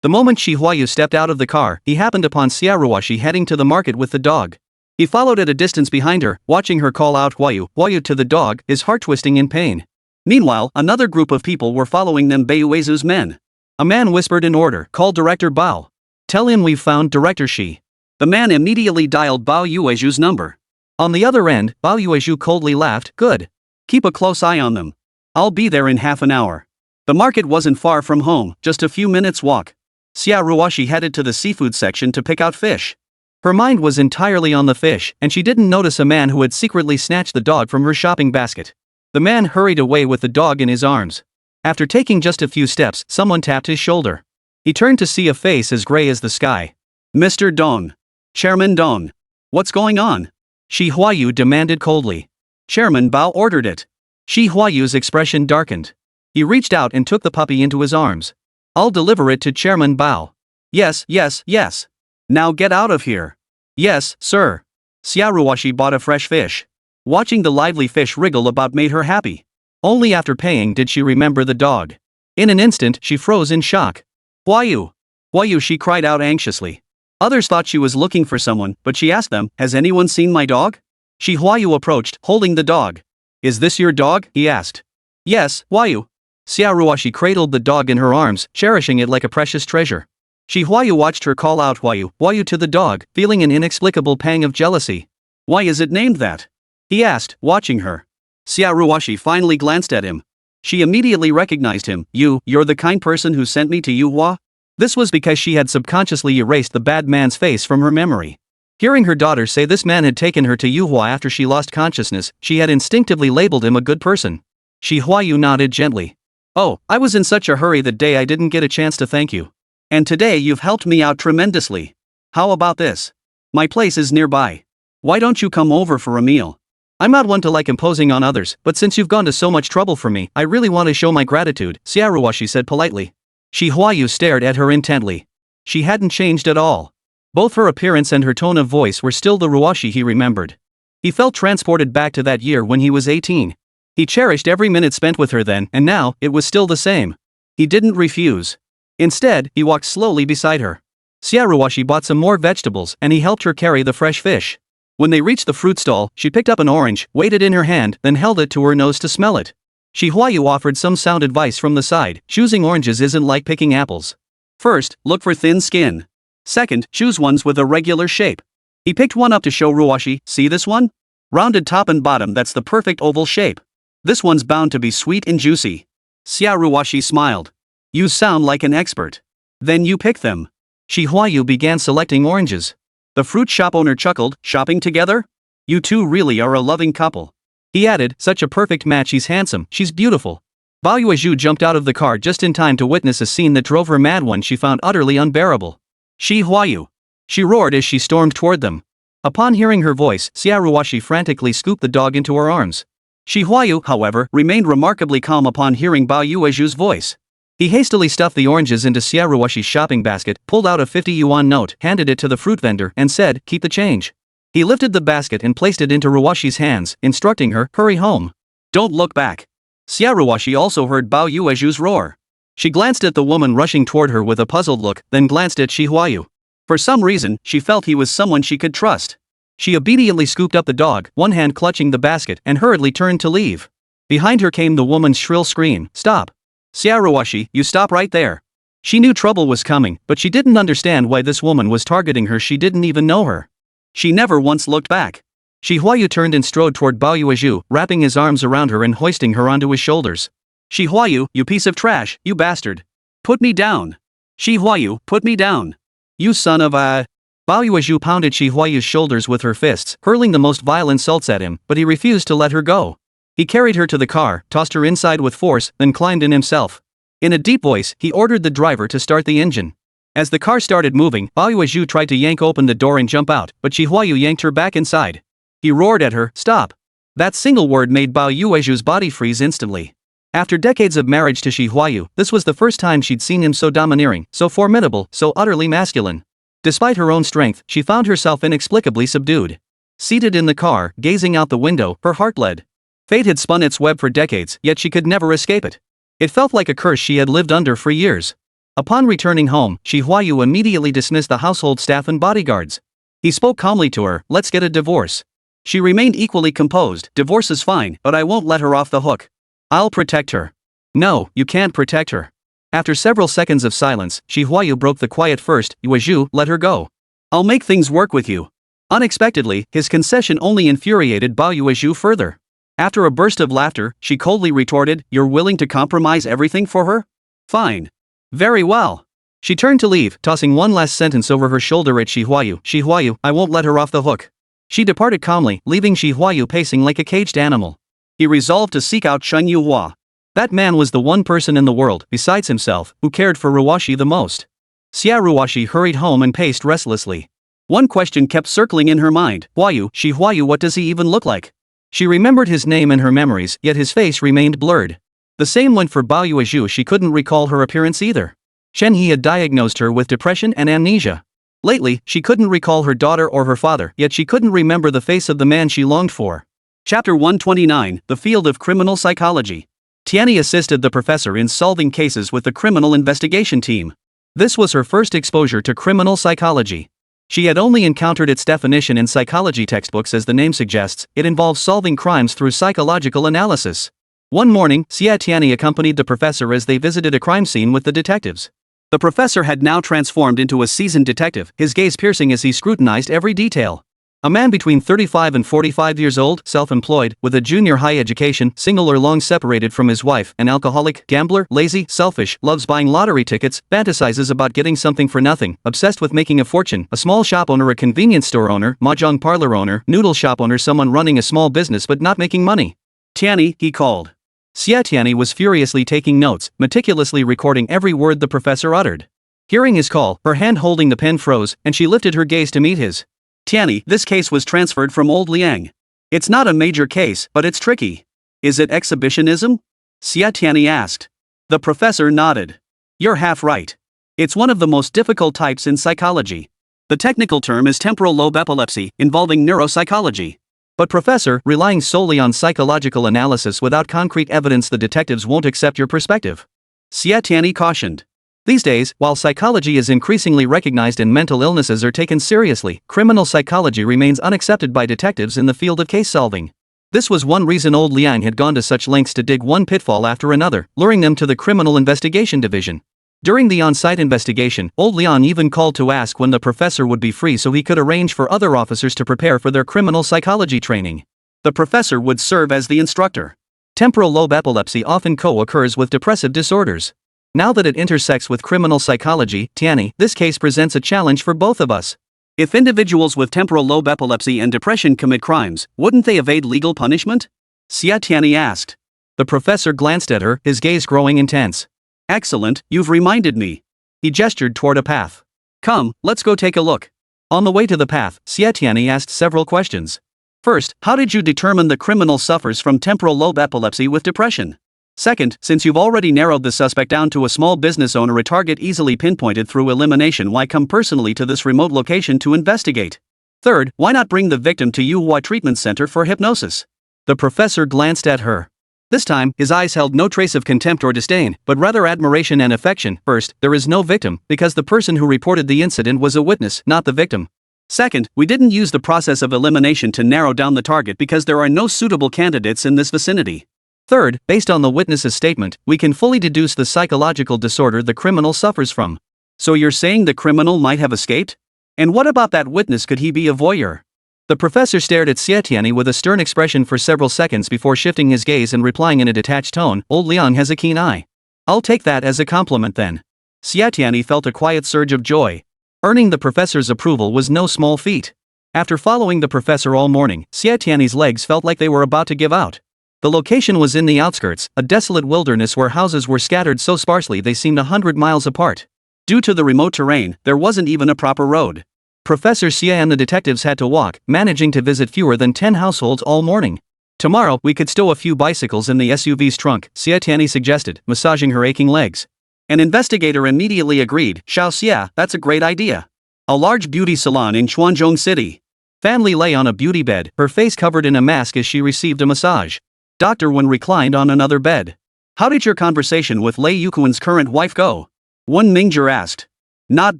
The moment Huayu stepped out of the car, he happened upon Xie heading to the market with the dog. He followed at a distance behind her, watching her call out Huayu, Huayu to the dog, his heart twisting in pain. Meanwhile, another group of people were following them. Baiyuezu's men. A man whispered an order, call Director Bao. Tell him we've found Director Xi. The man immediately dialed Baiyuezu's number. On the other end, Baiyuezu coldly laughed, good. Keep a close eye on them. I'll be there in half an hour. The market wasn't far from home, just a few minutes' walk. Xie headed to the seafood section to pick out fish. Her mind was entirely on the fish, and she didn't notice a man who had secretly snatched the dog from her shopping basket. The man hurried away with the dog in his arms. After taking just a few steps, someone tapped his shoulder. He turned to see a face as gray as the sky. Mr. Dong. Chairman Dong. What's going on? Shi Huayu demanded coldly. Chairman Bao ordered it. Shi Huayu's expression darkened. He reached out and took the puppy into his arms. I'll deliver it to Chairman Bao. Yes, yes, yes. Now get out of here. Yes, sir. Xie bought a fresh fish. Watching the lively fish wriggle about made her happy. Only after paying did she remember the dog. In an instant, she froze in shock. Huayu! Huayu, she cried out anxiously. Others thought she was looking for someone, but she asked them, has anyone seen my dog? Shi Huayu approached, holding the dog. Is this your dog? He asked. Yes, Huayu. Xie cradled the dog in her arms, cherishing it like a precious treasure. Shi Huayu watched her call out Huayu, Huayu to the dog, feeling an inexplicable pang of jealousy. Why is it named that? He asked, watching her. Xie finally glanced at him. She immediately recognized him. You're the kind person who sent me to Yuhua? This was because she had subconsciously erased the bad man's face from her memory. Hearing her daughter say this man had taken her to Yuhua after she lost consciousness, she had instinctively labeled him a good person. Shi Huayu nodded gently. Oh, I was in such a hurry that day I didn't get a chance to thank you. And today you've helped me out tremendously. How about this? My place is nearby. Why don't you come over for a meal? I'm not one to like imposing on others, but since you've gone to so much trouble for me, I really want to show my gratitude, Xie said politely. Shi Huayu stared at her intently. She hadn't changed at all. Both her appearance and her tone of voice were still the Ruashi he remembered. He felt transported back to that year when he was 18. He cherished every minute spent with her then, and now, it was still the same. He didn't refuse. Instead, he walked slowly beside her. Xie bought some more vegetables and he helped her carry the fresh fish. When they reached the fruit stall, she picked up an orange, weighed it in her hand, then held it to her nose to smell it. Shi Huayu offered some sound advice from the side. Choosing oranges isn't like picking apples. First, look for thin skin. Second, choose ones with a regular shape. He picked one up to show Ruashi. See this one? Rounded top and bottom, that's the perfect oval shape. This one's bound to be sweet and juicy. Xie smiled. You sound like an expert. Then you pick them. Shi Huayu began selecting oranges. The fruit shop owner chuckled, shopping together? You two really are a loving couple. He added, such a perfect match, he's handsome, she's beautiful. Baiyuezu jumped out of the car just in time to witness a scene that drove her mad, one she found utterly unbearable. Shi Huayu! She roared as she stormed toward them. Upon hearing her voice, Xie frantically scooped the dog into her arms. Shi Huayu, however, remained remarkably calm upon hearing Baiyuezu's voice. He hastily stuffed the oranges into Xie shopping basket, pulled out a 50 yuan note, handed it to the fruit vendor, and said, keep the change. He lifted the basket and placed it into Ruashi's hands, instructing her, hurry home. Don't look back. Xie also heard Baiyuezu's roar. She glanced at the woman rushing toward her with a puzzled look, then glanced at Shi Huayu. For some reason, she felt he was someone she could trust. She obediently scooped up the dog, one hand clutching the basket, and hurriedly turned to leave. Behind her came the woman's shrill scream, stop. Xie, you stop right there. She knew trouble was coming, but she didn't understand why this woman was targeting her. She didn't even know her. She never once looked back. Shi Huayu turned and strode toward Baiyuezu, wrapping his arms around her and hoisting her onto his shoulders. Shi Huayu, you piece of trash, you bastard. Put me down. Shi Huayu, put me down. You son of a... Baiyuezu pounded Shi Huayu's shoulders with her fists, hurling the most vile insults at him, but he refused to let her go. He carried her to the car, tossed her inside with force, then climbed in himself. In a deep voice, he ordered the driver to start the engine. As the car started moving, Baiyuezu tried to yank open the door and jump out, but Shi Huayu yanked her back inside. He roared at her, stop. That single word made Baiyuezu's body freeze instantly. After decades of marriage to Shi Huayu, this was the first time she'd seen him so domineering, so formidable, so utterly masculine. Despite her own strength, she found herself inexplicably subdued. Seated in the car, gazing out the window, her heart bled. Fate had spun its web for decades, yet she could never escape it. It felt like a curse she had lived under for years. Upon returning home, Huayu immediately dismissed the household staff and bodyguards. He spoke calmly to her, "Let's get a divorce." She remained equally composed, "Divorce is fine, but I won't let her off the hook. I'll protect her." "No, you can't protect her." After several seconds of silence, Huayu broke the quiet first. "Yuezhu, let her go. I'll make things work with you." Unexpectedly, his concession only infuriated Bao Yuezhu further. After a burst of laughter, she coldly retorted, "You're willing to compromise everything for her? Fine. Very well." She turned to leave, tossing one last sentence over her shoulder at Huayu. "Huayu, I won't let her off the hook." She departed calmly, leaving Huayu pacing like a caged animal. He resolved to seek out Shen Yuhua. That man was the one person in the world, besides himself, who cared for Ruwashi the most. Xia Ruwashi hurried home and paced restlessly. One question kept circling in her mind, Huayu, what does he even look like? She remembered his name in her memories, yet his face remained blurred. The same went for Bao Yuezhu. She couldn't recall her appearance either. Chenhe had diagnosed her with depression and amnesia. Lately, she couldn't recall her daughter or her father, yet she couldn't remember the face of the man she longed for. Chapter 129, The Field of Criminal Psychology. Tianyi assisted the professor in solving cases with the criminal investigation team. This was her first exposure to criminal psychology. She had only encountered its definition in psychology textbooks. As the name suggests, it involves solving crimes through psychological analysis. One morning, Xie Tianyi accompanied the professor as they visited a crime scene with the detectives. The professor had now transformed into a seasoned detective, his gaze piercing as he scrutinized every detail. A man between 35 and 45 years old, self-employed, with a junior high education, single or long separated from his wife, an alcoholic, gambler, lazy, selfish, loves buying lottery tickets, fantasizes about getting something for nothing, obsessed with making a fortune, a small shop owner, a convenience store owner, mahjong parlor owner, noodle shop owner, someone running a small business but not making money. "Tianyi," he called. Xie Tianyi was furiously taking notes, meticulously recording every word the professor uttered. Hearing his call, her hand holding the pen froze, and she lifted her gaze to meet his. "Tianyi, this case was transferred from Old Liang. It's not a major case, but it's tricky. Is it exhibitionism?" Xie Tianyi asked. The professor nodded. "You're half right. It's one of the most difficult types in psychology. The technical term is temporal lobe epilepsy, involving neuropsychology. But professor, relying solely on psychological analysis without concrete evidence, the detectives won't accept your perspective," Xie Tianyi cautioned. These days, while psychology is increasingly recognized and mental illnesses are taken seriously, criminal psychology remains unaccepted by detectives in the field of case solving. This was one reason Old Liang had gone to such lengths to dig one pitfall after another, luring them to the Criminal Investigation Division. During the on-site investigation, Old Liang even called to ask when the professor would be free so he could arrange for other officers to prepare for their criminal psychology training. The professor would serve as the instructor. Temporal lobe epilepsy often co-occurs with depressive disorders. Now that it intersects with criminal psychology, Tianyi, this case presents a challenge for both of us. If individuals with temporal lobe epilepsy and depression commit crimes, wouldn't they evade legal punishment? Xie Tianyi asked. The professor glanced at her, his gaze growing intense. "Excellent, you've reminded me." He gestured toward a path. "Come, let's go take a look." On the way to the path, Xie Tianyi asked several questions. First, how did you determine the criminal suffers from temporal lobe epilepsy with depression? Second, since you've already narrowed the suspect down to a small business owner, a target easily pinpointed through elimination, why come personally to this remote location to investigate? Third, why not bring the victim to Yuhua Treatment Center for hypnosis? The professor glanced at her. This time, his eyes held no trace of contempt or disdain, but rather admiration and affection. First, there is no victim, because the person who reported the incident was a witness, not the victim. Second, we didn't use the process of elimination to narrow down the target because there are no suitable candidates in this vicinity. Third, based on the witness's statement, we can fully deduce the psychological disorder the criminal suffers from. So you're saying the criminal might have escaped? And what about that witness? Could he be a voyeur? The professor stared at Xie Tianyi with a stern expression for several seconds before shifting his gaze and replying in a detached tone, "Old Liang has a keen eye. I'll take that as a compliment then." Xie Tianyi felt a quiet surge of joy. Earning the professor's approval was no small feat. After following the professor all morning, Xie Tianyi's legs felt like they were about to give out. The location was in the outskirts, a desolate wilderness where houses were scattered so sparsely they seemed 100 miles apart. Due to the remote terrain, there wasn't even a proper road. Professor Xie and the detectives had to walk, managing to visit fewer than 10 households all morning. "Tomorrow, we could stow a few bicycles in the SUV's trunk," Xie Tianyi suggested, massaging her aching legs. An investigator immediately agreed. "Xiao Xie, that's a great idea. A large beauty salon in Chuanzhong City. Fan Li lay on a beauty bed, her face covered in a mask as she received a massage. Dr. Wen reclined on another bed. How did your conversation with Lei Yuquan's current wife go? Wen Mingzhong asked. Not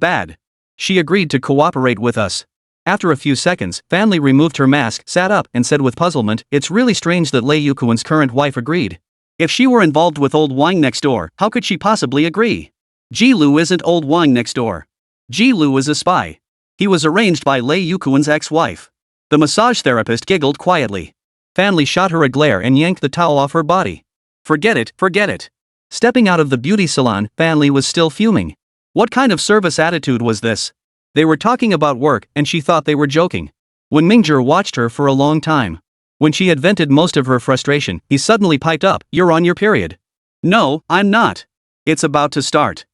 bad. She agreed to cooperate with us. After a few seconds, Fan Li removed her mask, sat up, and said with puzzlement, it's really strange that Lei Yuquan's current wife agreed. If she were involved with old Wang next door, how could she possibly agree? Ji Lu isn't old Wang next door. Ji Lu is a spy. He was arranged by Lei Yuquan's ex-wife. The massage therapist giggled quietly. Fan Li shot her a glare and yanked the towel off her body. Forget it, forget it. Stepping out of the beauty salon, Fan Li was still fuming. What kind of service attitude was this? They were talking about work, and she thought they were joking. Wen Mingzhong watched her for a long time. When she had vented most of her frustration, he suddenly piped up, you're on your period. No, I'm not. It's about to start.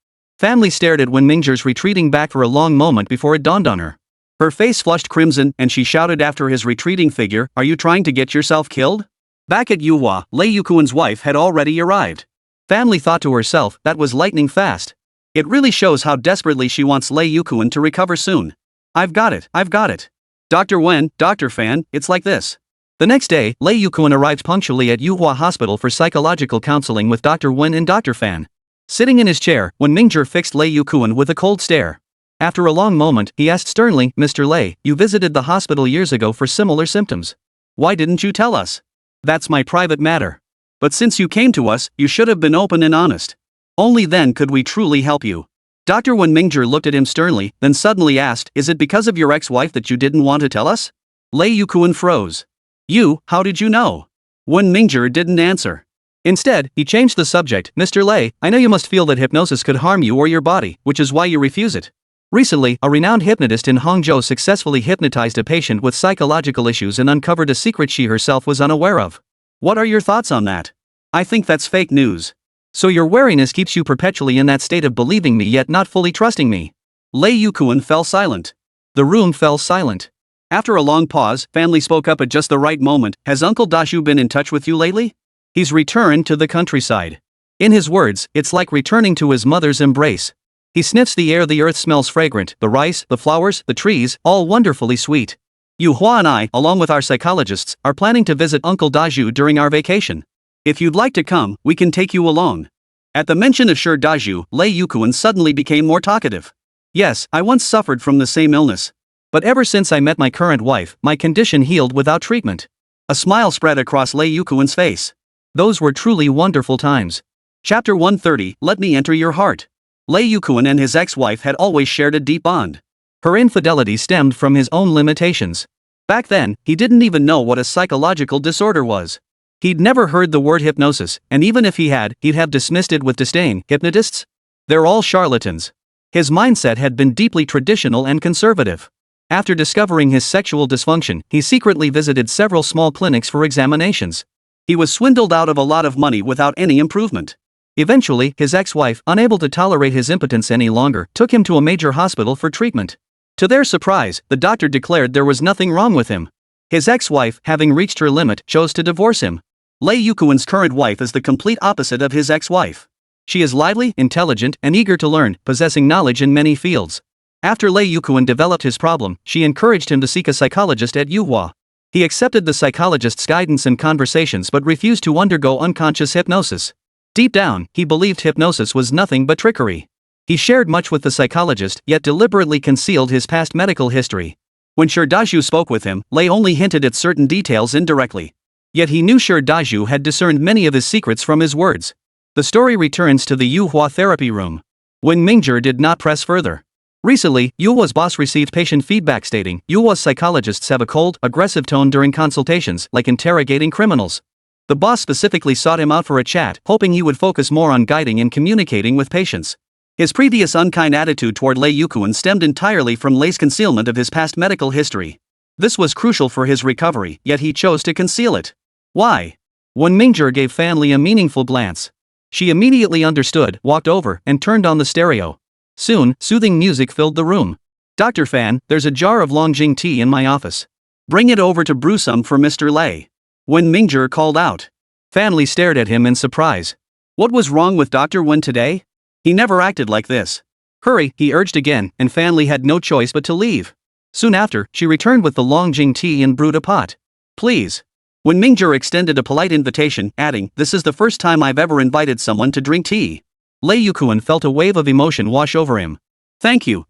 Fan Li stared at Wen Mingzhong's retreating back for a long moment before it dawned on her. Her face flushed crimson, and she shouted after his retreating figure, are you trying to get yourself killed? Back at Yuhua, Lei Yuquan's wife had already arrived. Fan Li thought to herself, that was lightning fast. It really shows how desperately she wants Lei Yuquan to recover soon. I've got it, I've got it. Dr. Wen, Dr. Fan, it's like this. The next day, Lei Yuquan arrived punctually at Yuhua Hospital for psychological counseling with Dr. Wen and Dr. Fan. Sitting in his chair, Wen Mingzhong fixed Lei Yuquan with a cold stare. After a long moment, he asked sternly, Mr. Lei, you visited the hospital years ago for similar symptoms. Why didn't you tell us? That's my private matter. But since you came to us, you should have been open and honest. Only then could we truly help you. Dr. Wen Mingzhong looked at him sternly, then suddenly asked, is it because of your ex-wife that you didn't want to tell us? Lei Yuquan froze. You, how did you know? Wen Mingzhong didn't answer. Instead, he changed the subject, Mr. Lei, I know you must feel that hypnosis could harm you or your body, which is why you refuse it. Recently, a renowned hypnotist in Hangzhou successfully hypnotized a patient with psychological issues and uncovered a secret she herself was unaware of. What are your thoughts on that? I think that's fake news. So your wariness keeps you perpetually in that state of believing me yet not fully trusting me. Lei Yuquan fell silent. The room fell silent. After a long pause, Fan Li spoke up at just the right moment, has Uncle Dashu been in touch with you lately? He's returned to the countryside. In his words, it's like returning to his mother's embrace. He sniffs the air, the earth smells fragrant, the rice, the flowers, the trees, all wonderfully sweet. Yuhua and I, along with our psychologists, are planning to visit Uncle Dashu during our vacation. If you'd like to come, we can take you along. At the mention of Sher Daju, Lei Yuquan suddenly became more talkative. Yes, I once suffered from the same illness. But ever since I met my current wife, my condition healed without treatment. A smile spread across Lei Yuquan's face. Those were truly wonderful times. Chapter 130, Let Me Enter Your Heart. Lei Yuquan and his ex-wife had always shared a deep bond. Her infidelity stemmed from his own limitations. Back then, he didn't even know what a psychological disorder was. He'd never heard the word hypnosis, and even if he had, he'd have dismissed it with disdain. Hypnotists? They're all charlatans. His mindset had been deeply traditional and conservative. After discovering his sexual dysfunction, he secretly visited several small clinics for examinations. He was swindled out of a lot of money without any improvement. Eventually, his ex-wife, unable to tolerate his impotence any longer, took him to a major hospital for treatment. To their surprise, the doctor declared there was nothing wrong with him. His ex-wife, having reached her limit, chose to divorce him. Lei Yuquan's current wife is the complete opposite of his ex-wife. She is lively, intelligent, and eager to learn, possessing knowledge in many fields. After Lei Yuquan developed his problem, she encouraged him to seek a psychologist at Yuhua. He accepted the psychologist's guidance and conversations but refused to undergo unconscious hypnosis. Deep down, he believed hypnosis was nothing but trickery. He shared much with the psychologist, yet deliberately concealed his past medical history. When Sher Daju spoke with him, Lei only hinted at certain details indirectly. Yet he knew Sher Daju had discerned many of his secrets from his words. The story returns to the Yuhua therapy room. Wen Mingzhong did not press further. Recently, Yuhua's boss received patient feedback stating, Yuhua's psychologists have a cold, aggressive tone during consultations, like interrogating criminals. The boss specifically sought him out for a chat, hoping he would focus more on guiding and communicating with patients. His previous unkind attitude toward Lei Yuquan stemmed entirely from Lei's concealment of his past medical history. This was crucial for his recovery, yet he chose to conceal it. Why? Wen Mingzhong gave Fan Li a meaningful glance. She immediately understood, walked over, and turned on the stereo. Soon, soothing music filled the room. Dr. Fan, there's a jar of Longjing tea in my office. Bring it over to brew some for Mr. Lei. Wen Mingzhong called out. Fan Li stared at him in surprise. What was wrong with Dr. Wen today? He never acted like this. Hurry, he urged again, and Fan Li had no choice but to leave. Soon after, she returned with the Longjing tea and brewed a pot. Please. When Mingzhong extended a polite invitation, adding, "This is the first time I've ever invited someone to drink tea." Lei Yukuan felt a wave of emotion wash over him. Thank you,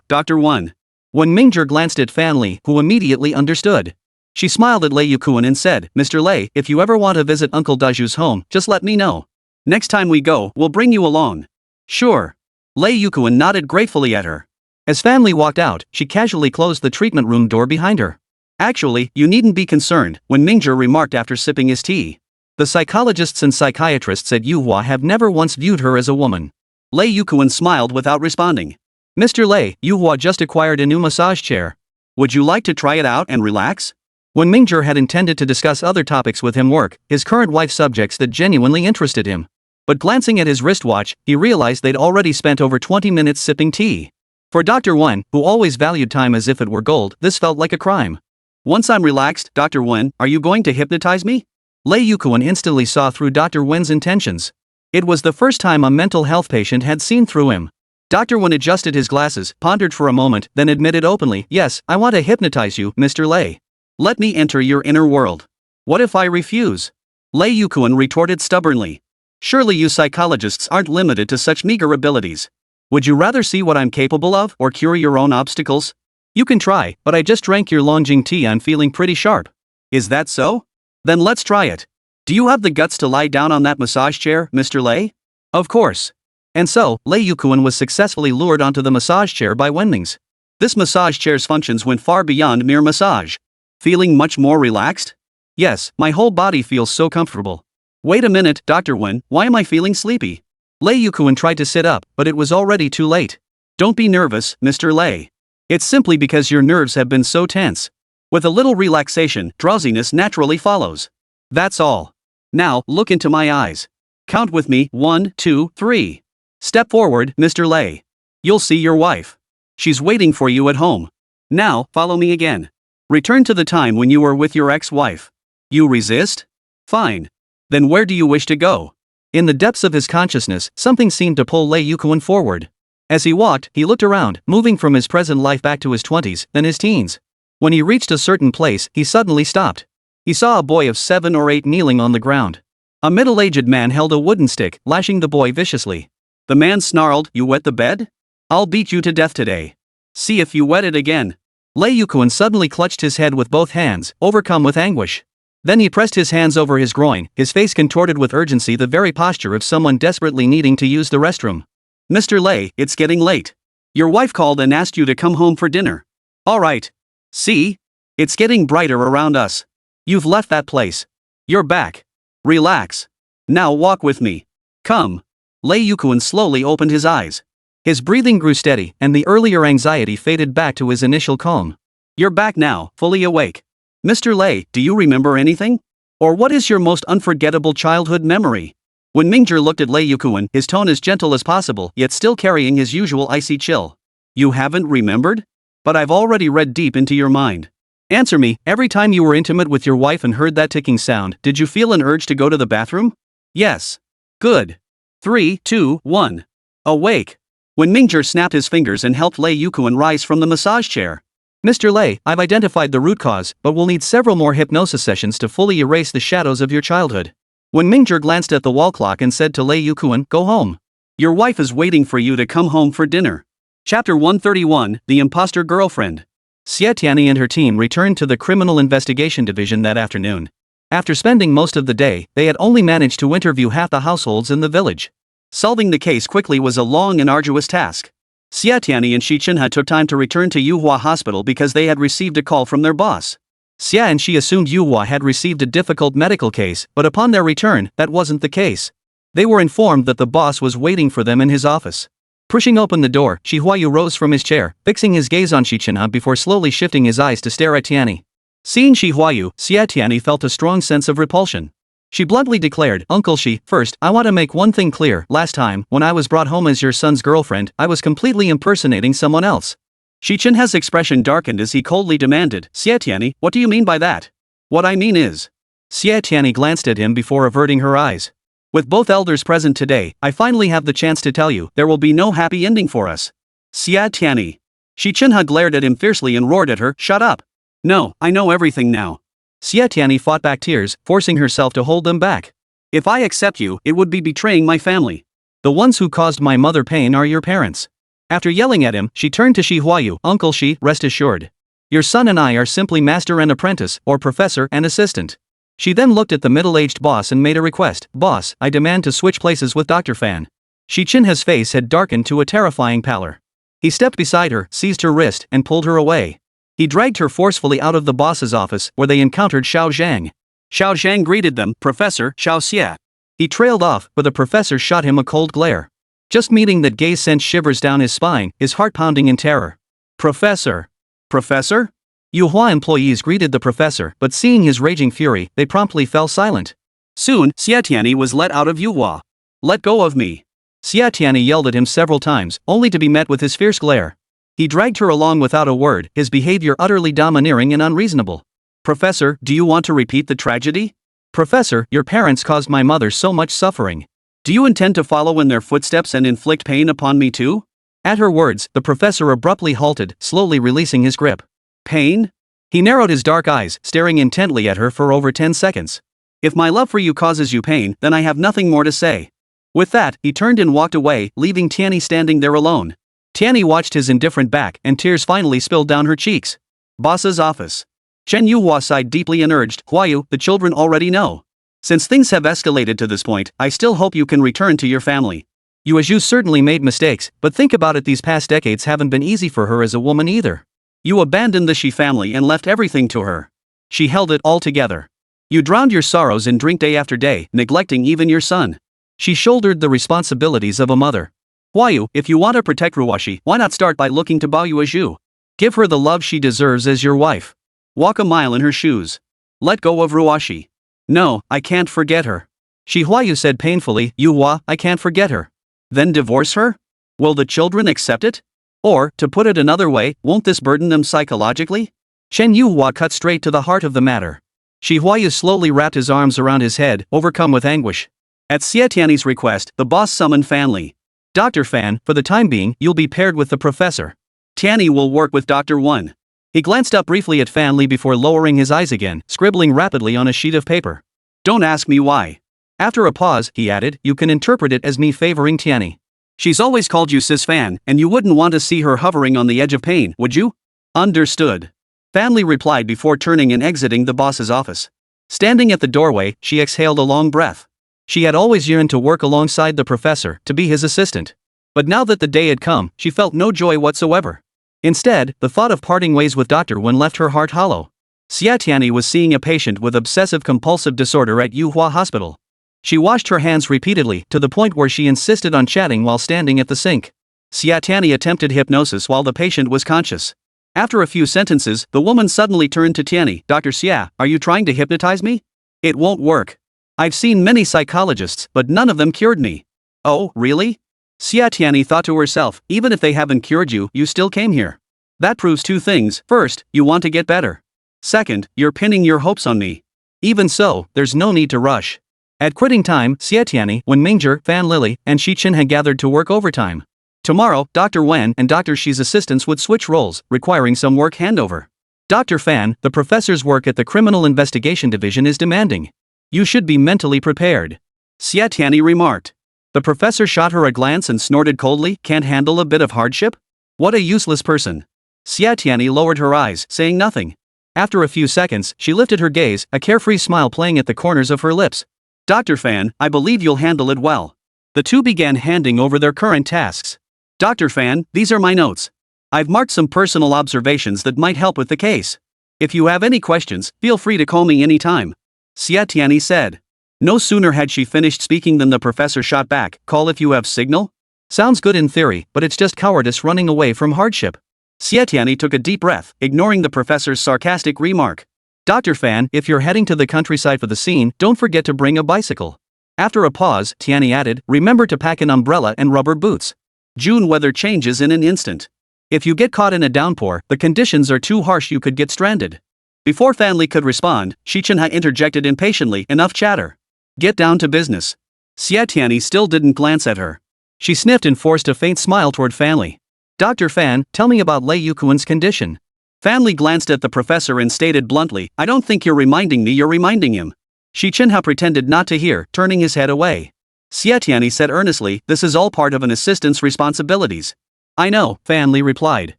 Dr. Wen. When Mingzhong glanced at Fan Li, who immediately understood. She smiled at Lei Yukuan and said, "Mr. Lei, if you ever want to visit Uncle Daju's home, just let me know. Next time we go, we'll bring you along." Sure. Lei Yukuan nodded gratefully at her. As Fan Li walked out, she casually closed the treatment room door behind her. Actually, you needn't be concerned, when Mingzhong remarked after sipping his tea. The psychologists and psychiatrists at Yuhua have never once viewed her as a woman. Lei Yukuan smiled without responding. Mr. Lei, Yuhua just acquired a new massage chair. Would you like to try it out and relax? When Mingzhong had intended to discuss other topics with him, work, his current wife, subjects that genuinely interested him. But glancing at his wristwatch, he realized they'd already spent over 20 minutes sipping tea. For Dr. Wen, who always valued time as if it were gold, this felt like a crime. Once I'm relaxed, Dr. Wen, are you going to hypnotize me? Lei Yukuan instantly saw through Dr. Wen's intentions. It was the first time a mental health patient had seen through him. Dr. Wen adjusted his glasses, pondered for a moment, then admitted openly, "Yes, I want to hypnotize you, Mr. Lei. Let me enter your inner world." What if I refuse? Lei Yukuan retorted stubbornly. Surely you psychologists aren't limited to such meager abilities. Would you rather see what I'm capable of or cure your own obstacles? You can try, but I just drank your Longjing tea, I'm feeling pretty sharp. Is that so? Then let's try it. Do you have the guts to lie down on that massage chair, Mr. Lei? Of course. And so, Lei Yukuan was successfully lured onto the massage chair by Wenming's. This massage chair's functions went far beyond mere massage. Feeling much more relaxed? Yes, my whole body feels so comfortable. Wait a minute, Dr. Wen, why am I feeling sleepy? Lei Yukuan tried to sit up, but it was already too late. Don't be nervous, Mr. Lei. It's simply because your nerves have been so tense. With a little relaxation, drowsiness naturally follows. That's all. Now, look into my eyes. Count with me, 1, 2, 3. Step forward, Mr. Lei. You'll see your wife. She's waiting for you at home. Now, follow me again. Return to the time when you were with your ex-wife. You resist? Fine. Then where do you wish to go? In the depths of his consciousness, something seemed to pull Lei Yukuan forward. As he walked, he looked around, moving from his present life back to his 20s, then his teens. When he reached a certain place, he suddenly stopped. He saw a boy of 7 or 8 kneeling on the ground. A middle-aged man held a wooden stick, lashing the boy viciously. The man snarled, "You wet the bed? I'll beat you to death today. See if you wet it again." Lei Yukuan suddenly clutched his head with both hands, overcome with anguish. Then he pressed his hands over his groin, his face contorted with urgency, the very posture of someone desperately needing to use the restroom. "Mr. Lei, it's getting late. Your wife called and asked you to come home for dinner. All right. See? It's getting brighter around us. You've left that place. You're back. Relax. Now walk with me. Come." Lei Yukuan slowly opened his eyes. His breathing grew steady, and the earlier anxiety faded back to his initial calm. "You're back now, fully awake. Mr. Lei, do you remember anything? Or what is your most unforgettable childhood memory?" When Mingzhong looked at Lei Yukuan, his tone as gentle as possible, yet still carrying his usual icy chill. "You haven't remembered? But I've already read deep into your mind. Answer me, every time you were intimate with your wife and heard that ticking sound, did you feel an urge to go to the bathroom? Yes. Good. 3, 2, 1. Awake." When Mingzhong snapped his fingers and helped Lei Yukuan rise from the massage chair. "Mr. Lei, I've identified the root cause, but we'll need several more hypnosis sessions to fully erase the shadows of your childhood." When Mingzhong glanced at the wall clock and said to Lei Yukuan, "Go home. Your wife is waiting for you to come home for dinner." Chapter 131, The Imposter Girlfriend. Xie Tianyi and her team returned to the Criminal Investigation Division that afternoon. After spending most of the day, they had only managed to interview half the households in the village. Solving the case quickly was a long and arduous task. Xie Tianyi and Xi Chenhe took time to return to Yuhua Hospital because they had received a call from their boss. Xie and Xi assumed Yuhua had received a difficult medical case, but upon their return, that wasn't the case. They were informed that the boss was waiting for them in his office. Pushing open the door, Huayu rose from his chair, fixing his gaze on Xi Chenhe before slowly shifting his eyes to stare at Tianyi. Seeing Huayu, Xie Tianyi felt a strong sense of repulsion. She bluntly declared, "Uncle Xi, first, I want to make one thing clear. Last time, when I was brought home as your son's girlfriend, I was completely impersonating someone else." Xi Chenhe's expression darkened as he coldly demanded, "Xie Tianyi, what do you mean by that?" "What I mean is..." Xie Tianyi glanced at him before averting her eyes. With both elders present today, I finally have the chance to tell you, there will be no happy ending for us. Xie Tianyi. Xi Chenhe glared at him fiercely and roared at her, "Shut up! No, I know everything now." Xie Tianyi fought back tears, forcing herself to hold them back. "If I accept you, it would be betraying my family. The ones who caused my mother pain are your parents." After yelling at him, she turned to Huayu. "Uncle Xi, rest assured. Your son and I are simply master and apprentice, or professor and assistant." She then looked at the middle-aged boss and made a request. "Boss, I demand to switch places with Dr. Fan." Xi Chenhe's face had darkened to a terrifying pallor. He stepped beside her, seized her wrist, and pulled her away. He dragged her forcefully out of the boss's office, where they encountered Xiao Zhang. Xiao Zhang greeted them, "Professor, Xiao Xie." He trailed off, but the professor shot him a cold glare. Just meeting that gaze sent shivers down his spine, his heart pounding in terror. "Professor? Professor?" Yuhua employees greeted the professor, but seeing his raging fury, they promptly fell silent. Soon, Xie Tianyi was let out of Yuhua. "Let go of me." Xie Tianyi yelled at him several times, only to be met with his fierce glare. He dragged her along without a word, his behavior utterly domineering and unreasonable. "Professor, do you want to repeat the tragedy? Professor, your parents caused my mother so much suffering. Do you intend to follow in their footsteps and inflict pain upon me too?" At her words, the professor abruptly halted, slowly releasing his grip. "Pain?" He narrowed his dark eyes, staring intently at her for over 10 seconds. "If my love for you causes you pain, then I have nothing more to say." With that, he turned and walked away, leaving Tianyi standing there alone. Tianyi watched his indifferent back, and tears finally spilled down her cheeks. Boss's office. Chen Yuhua sighed deeply and urged, "Huayu, the children already know. Since things have escalated to this point, I still hope you can return to your family. You certainly made mistakes, but think about it, these past decades haven't been easy for her as a woman either. You abandoned the Xi family and left everything to her. She held it all together. You drowned your sorrows in drink day after day, neglecting even your son. She shouldered the responsibilities of a mother. Huayu, if you want to protect Ruoxi, why not start by looking to Baoyu as you? Give her the love she deserves as your wife. Walk a mile in her shoes. Let go of Ruoxi." "No, I can't forget her." Huayu said painfully. "Yuhua, I can't forget her." "Then divorce her? Will the children accept it? Or, to put it another way, won't this burden them psychologically?" Chen Yuhua cut straight to the heart of the matter. Huayu slowly wrapped his arms around his head, overcome with anguish. At Xie Tianyi's request, the boss summoned Fan Li. "Dr. Fan, for the time being, you'll be paired with the professor. Tianyi will work with Dr. Wen." He glanced up briefly at Fan Li before lowering his eyes again, scribbling rapidly on a sheet of paper. "Don't ask me why." After a pause, he added, "You can interpret it as me favoring Tianyi. She's always called you Sis Fan, and you wouldn't want to see her hovering on the edge of pain, would you?" "Understood." Fan Li replied before turning and exiting the boss's office. Standing at the doorway, she exhaled a long breath. She had always yearned to work alongside the professor, to be his assistant. But now that the day had come, she felt no joy whatsoever. Instead, the thought of parting ways with Dr. Wen left her heart hollow. Xie Tianyi was seeing a patient with obsessive-compulsive disorder at Yuhua Hospital. She washed her hands repeatedly, to the point where she insisted on chatting while standing at the sink. Xie Tianyi attempted hypnosis while the patient was conscious. After a few sentences, the woman suddenly turned to Tianyi. "Dr. Xie, are you trying to hypnotize me? It won't work. I've seen many psychologists, but none of them cured me." "Oh, really?" Xie Tianyi thought to herself, "Even if they haven't cured you, you still came here. That proves two things. First, you want to get better. Second, you're pinning your hopes on me. Even so, there's no need to rush." At quitting time, Xie Tianyi, Wen Mingzhong, Fan Lily, and Xi Chenhe had gathered to work overtime. Tomorrow, Dr. Wen and Dr. Xi's assistants would switch roles, requiring some work handover. Dr. Fan, the professor's work at the Criminal Investigation Division is demanding. You should be mentally prepared. Xie Tianyi remarked. The professor shot her a glance and snorted coldly, "Can't handle a bit of hardship? What a useless person." Xie Tianyi lowered her eyes, saying nothing. After a few seconds, she lifted her gaze, a carefree smile playing at the corners of her lips. "Dr. Fan, I believe you'll handle it well." The two began handing over their current tasks. "Dr. Fan, these are my notes. I've marked some personal observations that might help with the case. If you have any questions, feel free to call me anytime," Xie Tianyi said. No sooner had she finished speaking than the professor shot back, "Call if you have signal? Sounds good in theory, but it's just cowardice running away from hardship." Xie Tianyi took a deep breath, ignoring the professor's sarcastic remark. "Dr. Fan, if you're heading to the countryside for the scene, don't forget to bring a bicycle." After a pause, Tianyi added, "Remember to pack an umbrella and rubber boots. June weather changes in an instant. If you get caught in a downpour, the conditions are too harsh, you could get stranded." Before Fan Li could respond, Xi Chenhe interjected impatiently, "Enough chatter. Get down to business." Xie Tianyi still didn't glance at her. She sniffed and forced a faint smile toward Fanli. Dr. Fan, tell me about Lei Yuquan's condition. Fanli glanced at the professor and stated bluntly, I don't think you're reminding me, you're reminding him. Xi Chenhe pretended not to hear, turning his head away. Xie Tianyi said earnestly, this is all part of an assistant's responsibilities. I know, Fanli replied.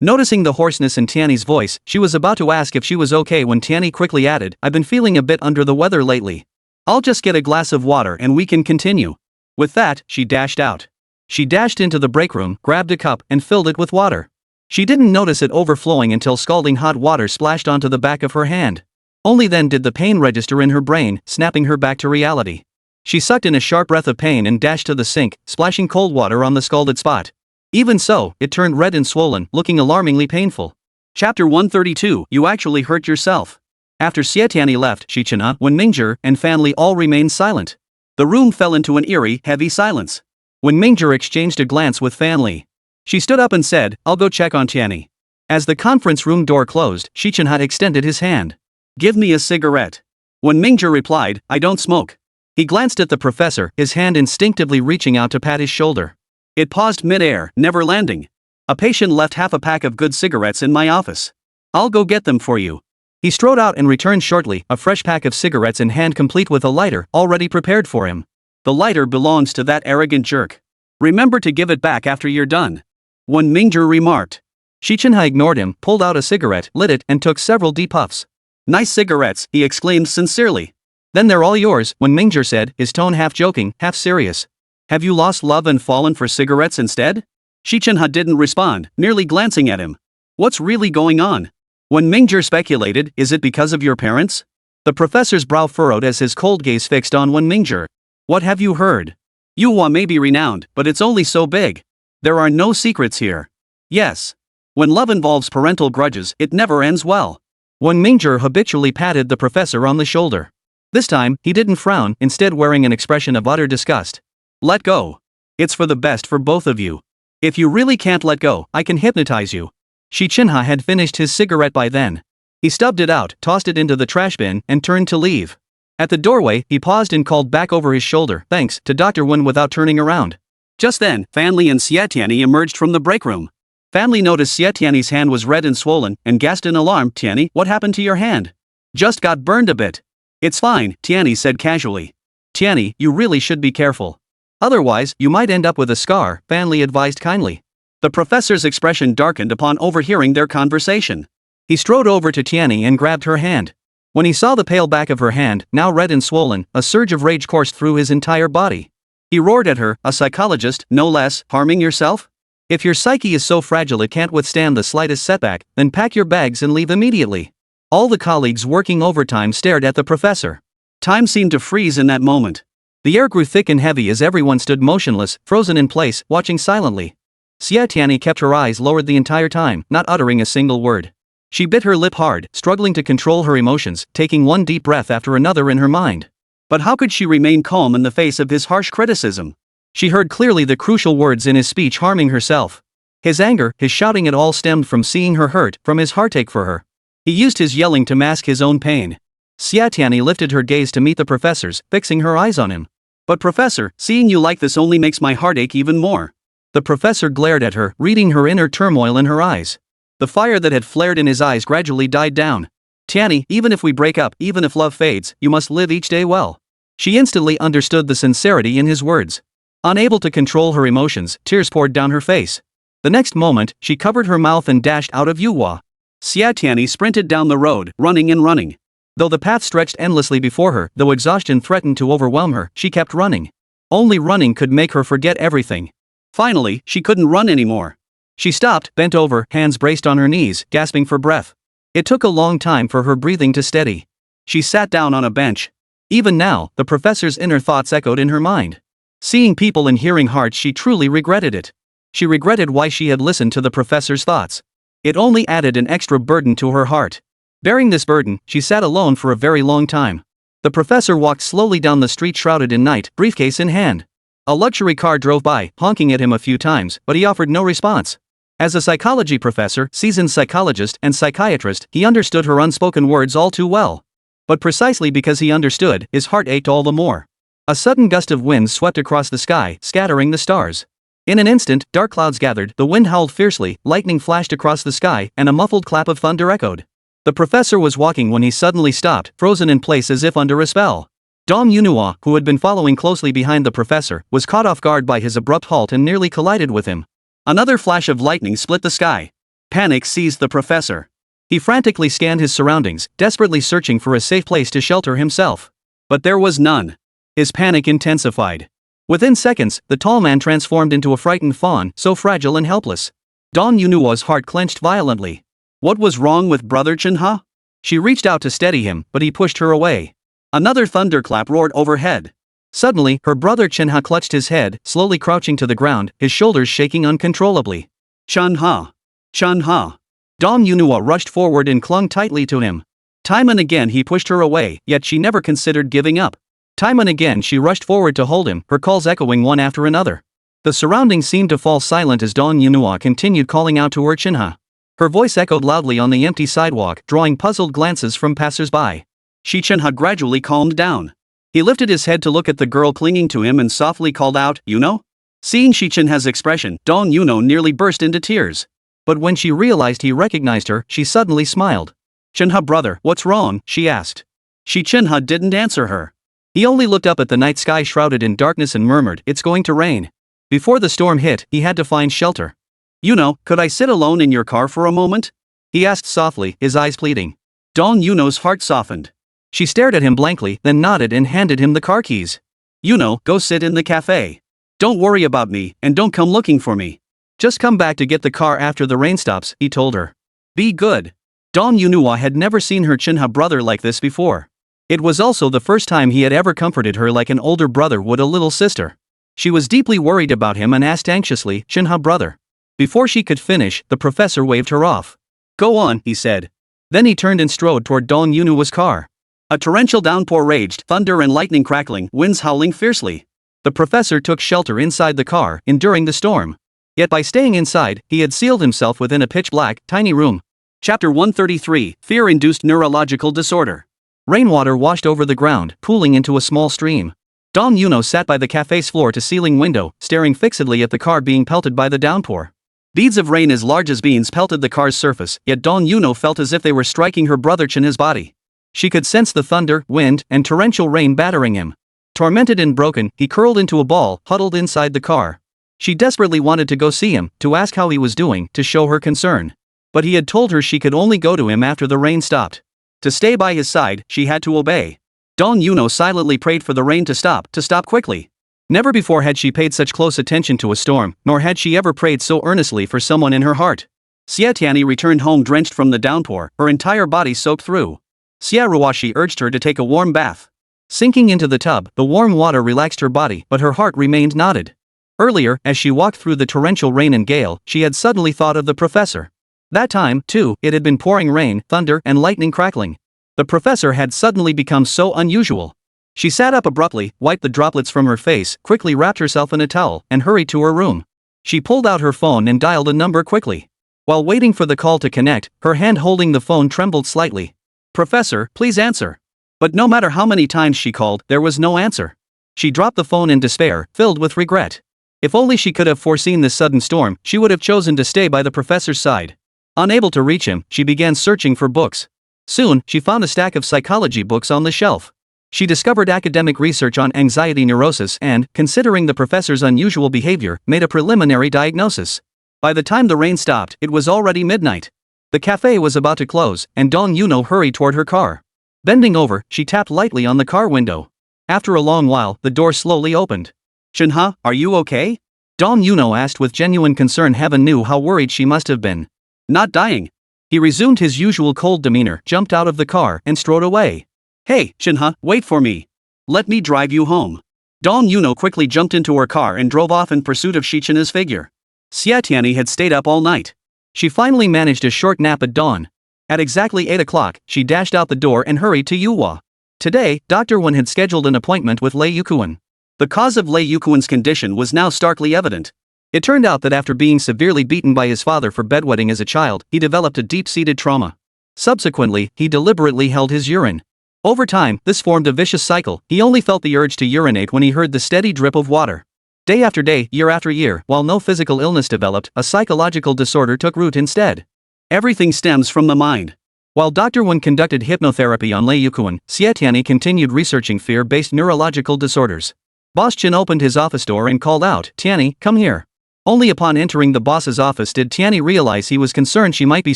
Noticing the hoarseness in Tianyi's voice, she was about to ask if she was okay when Tianyi quickly added, I've been feeling a bit under the weather lately. I'll just get a glass of water and we can continue. With that, she dashed out. She dashed into the break room, grabbed a cup, and filled it with water. She didn't notice it overflowing until scalding hot water splashed onto the back of her hand. Only then did the pain register in her brain, snapping her back to reality. She sucked in a sharp breath of pain and dashed to the sink, splashing cold water on the scalded spot. Even so, it turned red and swollen, looking alarmingly painful. Chapter 132, You Actually Hurt Yourself. After Xie Tianyi left, Xi Chenhe, Wen Mingzhong, and Fanli all remained silent. The room fell into an eerie, heavy silence. Wen Mingzhong exchanged a glance with Fanli. She stood up and said, I'll go check on Tianyi. As the conference room door closed, Xi Chenhe extended his hand. Give me a cigarette. Wen Mingzhong replied, I don't smoke. He glanced at the professor, his hand instinctively reaching out to pat his shoulder. It paused mid-air, never landing. A patient left half a pack of good cigarettes in my office. I'll go get them for you. He strode out and returned shortly, a fresh pack of cigarettes in hand complete with a lighter, already prepared for him. The lighter belongs to that arrogant jerk. Remember to give it back after you're done. Wen Mingzhong remarked. Xi Chenhe ignored him, pulled out a cigarette, lit it, and took several deep puffs. Nice cigarettes, he exclaimed sincerely. Then they're all yours, Wen Mingzhong said, his tone half joking, half serious. Have you lost love and fallen for cigarettes instead? Xi Chenhe didn't respond, merely glancing at him. What's really going on? Wen Mingzhong speculated, is it because of your parents? The professor's brow furrowed as his cold gaze fixed on Wen Mingzhong. What have you heard? Yuhua may be renowned, but it's only so big. There are no secrets here. Yes. When love involves parental grudges, it never ends well. Wen Mingzhong habitually patted the professor on the shoulder. This time, he didn't frown, instead wearing an expression of utter disgust. Let go. It's for the best for both of you. If you really can't let go, I can hypnotize you. Xi Chenhe had finished his cigarette by then. He stubbed it out, tossed it into the trash bin, and turned to leave. At the doorway, he paused and called back over his shoulder, thanks, to Dr. Wen without turning around. Just then, Fanli and Xie Tianyi emerged from the break room. Fanli noticed Xie Tianyi's hand was red and swollen, and gasped in alarm, Tianyi, what happened to your hand? Just got burned a bit. It's fine, Tianyi said casually. Tianyi, you really should be careful. Otherwise, you might end up with a scar, Fanli advised kindly. The professor's expression darkened upon overhearing their conversation. He strode over to Tianyi and grabbed her hand. When he saw the pale back of her hand, now red and swollen, a surge of rage coursed through his entire body. He roared at her, a psychologist, no less, harming yourself? If your psyche is so fragile it can't withstand the slightest setback, then pack your bags and leave immediately. All the colleagues working overtime stared at the professor. Time seemed to freeze in that moment. The air grew thick and heavy as everyone stood motionless, frozen in place, watching silently. Xie Tianyi kept her eyes lowered the entire time, not uttering a single word. She bit her lip hard, struggling to control her emotions, taking one deep breath after another in her mind. But how could she remain calm in the face of his harsh criticism? She heard clearly the crucial words in his speech harming herself. His anger, his shouting, it all stemmed from seeing her hurt, from his heartache for her. He used his yelling to mask his own pain. Xie Tianyi lifted her gaze to meet the professor's, fixing her eyes on him. But professor, seeing you like this only makes my heart ache even more. The professor glared at her, reading her inner turmoil in her eyes. The fire that had flared in his eyes gradually died down. Tianyi, even if we break up, even if love fades, you must live each day well. She instantly understood the sincerity in his words. Unable to control her emotions, tears poured down her face. The next moment, she covered her mouth and dashed out of Yuhua. Xie Tianyi sprinted down the road, running and running. Though the path stretched endlessly before her, though exhaustion threatened to overwhelm her, she kept running. Only running could make her forget everything. Finally, she couldn't run anymore. She stopped, bent over, hands braced on her knees, gasping for breath. It took a long time for her breathing to steady. She sat down on a bench. Even now, the professor's inner thoughts echoed in her mind. Seeing people and hearing hearts, she truly regretted it. She regretted why she had listened to the professor's thoughts. It only added an extra burden to her heart. Bearing this burden, she sat alone for a very long time. The professor walked slowly down the street shrouded in night, briefcase in hand. A luxury car drove by, honking at him a few times, but he offered no response. As a psychology professor, seasoned psychologist, and psychiatrist, he understood her unspoken words all too well. But precisely because he understood, his heart ached all the more. A sudden gust of wind swept across the sky, scattering the stars. In an instant, dark clouds gathered, the wind howled fiercely, lightning flashed across the sky, and a muffled clap of thunder echoed. The professor was walking when he suddenly stopped, frozen in place as if under a spell. Dong Yunhua, who had been following closely behind the professor, was caught off guard by his abrupt halt and nearly collided with him. Another flash of lightning split the sky. Panic seized the professor. He frantically scanned his surroundings, desperately searching for a safe place to shelter himself. But there was none. His panic intensified. Within seconds, the tall man transformed into a frightened fawn, so fragile and helpless. Dong Yunhua's heart clenched violently. What was wrong with Brother Chenhe? She reached out to steady him, but he pushed her away. Another thunderclap roared overhead. Suddenly, her brother Chenhe clutched his head, slowly crouching to the ground, his shoulders shaking uncontrollably. Chenhe! Chenhe! Dong Yunhua rushed forward and clung tightly to him. Time and again he pushed her away, yet she never considered giving up. Time and again she rushed forward to hold him, her calls echoing one after another. The surroundings seemed to fall silent as Dong Yunhua continued calling out to her Chenhe. Her voice echoed loudly on the empty sidewalk, drawing puzzled glances from passers-by. Xi Chenhe gradually calmed down. He lifted his head to look at the girl clinging to him and softly called out, "You know?" Seeing Xi Chenhe's expression, Dong Yunhua nearly burst into tears. But when she realized he recognized her, she suddenly smiled. "Chenhe brother, what's wrong?" she asked. Xi Chenhe didn't answer her. He only looked up at the night sky shrouded in darkness and murmured, "It's going to rain." Before the storm hit, he had to find shelter. "You know, could I sit alone in your car for a moment?" he asked softly, his eyes pleading. Dong Yunho's heart softened. She stared at him blankly, then nodded and handed him the car keys. "You know, go sit in the cafe. Don't worry about me, and don't come looking for me. Just come back to get the car after the rain stops," he told her. "Be good." Dong Yunhua had never seen her Chenhe brother like this before. It was also the first time he had ever comforted her like an older brother would a little sister. She was deeply worried about him and asked anxiously, "Chenhe brother?" Before she could finish, the professor waved her off. "Go on," he said. Then he turned and strode toward Dong Yunhua's car. A torrential downpour raged, thunder and lightning crackling, winds howling fiercely. The professor took shelter inside the car, enduring the storm. Yet by staying inside, he had sealed himself within a pitch-black, tiny room. Chapter 133, Fear-Induced Neurological Disorder. Rainwater washed over the ground, pooling into a small stream. Dong Yunhua sat by the cafe's floor-to-ceiling window, staring fixedly at the car being pelted by the downpour. Beads of rain as large as beans pelted the car's surface, yet Dong Yunhua felt as if they were striking her brother Chenhe's body. She could sense the thunder, wind, and torrential rain battering him. Tormented and broken, he curled into a ball, huddled inside the car. She desperately wanted to go see him, to ask how he was doing, to show her concern. But he had told her she could only go to him after the rain stopped. To stay by his side, she had to obey. Dong Yunhua silently prayed for the rain to stop quickly. Never before had she paid such close attention to a storm, nor had she ever prayed so earnestly for someone in her heart. Xie Tianyi returned home drenched from the downpour, her entire body soaked through. Xie urged her to take a warm bath. Sinking into the tub, the warm water relaxed her body, but her heart remained knotted. Earlier, as she walked through the torrential rain and gale, she had suddenly thought of the professor. That time, too, it had been pouring rain, thunder, and lightning crackling. The professor had suddenly become so unusual. She sat up abruptly, wiped the droplets from her face, quickly wrapped herself in a towel, and hurried to her room. She pulled out her phone and dialed a number quickly. While waiting for the call to connect, her hand holding the phone trembled slightly. "Professor, please answer." But no matter how many times she called, there was no answer. She dropped the phone in despair, filled with regret. If only she could have foreseen this sudden storm, she would have chosen to stay by the professor's side. Unable to reach him, she began searching for books. Soon, she found a stack of psychology books on the shelf. She discovered academic research on anxiety neurosis and, considering the professor's unusual behavior, made a preliminary diagnosis. By the time the rain stopped, it was already midnight. The cafe was about to close, and Dong Yunhua hurried toward her car. Bending over, she tapped lightly on the car window. After a long while, the door slowly opened. "Chenhe, are you okay?" Dong Yunhua asked with genuine concern. Heaven knew how worried she must have been. "Not dying." He resumed his usual cold demeanor, jumped out of the car, and strode away. "Hey, Chenhe, wait for me. Let me drive you home." Dong Yunhua quickly jumped into her car and drove off in pursuit of Xi Chenhe's figure. Xie Tianyi had stayed up all night. She finally managed a short nap at dawn. At exactly 8 o'clock, she dashed out the door and hurried to Yuhua. Today, Dr. Wen had scheduled an appointment with Lei Yukuan. The cause of Lei Yukuan's condition was now starkly evident. It turned out that after being severely beaten by his father for bedwetting as a child, he developed a deep-seated trauma. Subsequently, he deliberately held his urine. Over time, this formed a vicious cycle. He only felt the urge to urinate when he heard the steady drip of water. Day after day, year after year, while no physical illness developed, a psychological disorder took root instead. Everything stems from the mind. While Dr. Wen conducted hypnotherapy on Liu Mingzhong, Xie Tianyi continued researching fear-based neurological disorders. Boss Chen opened his office door and called out, "Tianyi, come here." Only upon entering the boss's office did Tianyi realize he was concerned she might be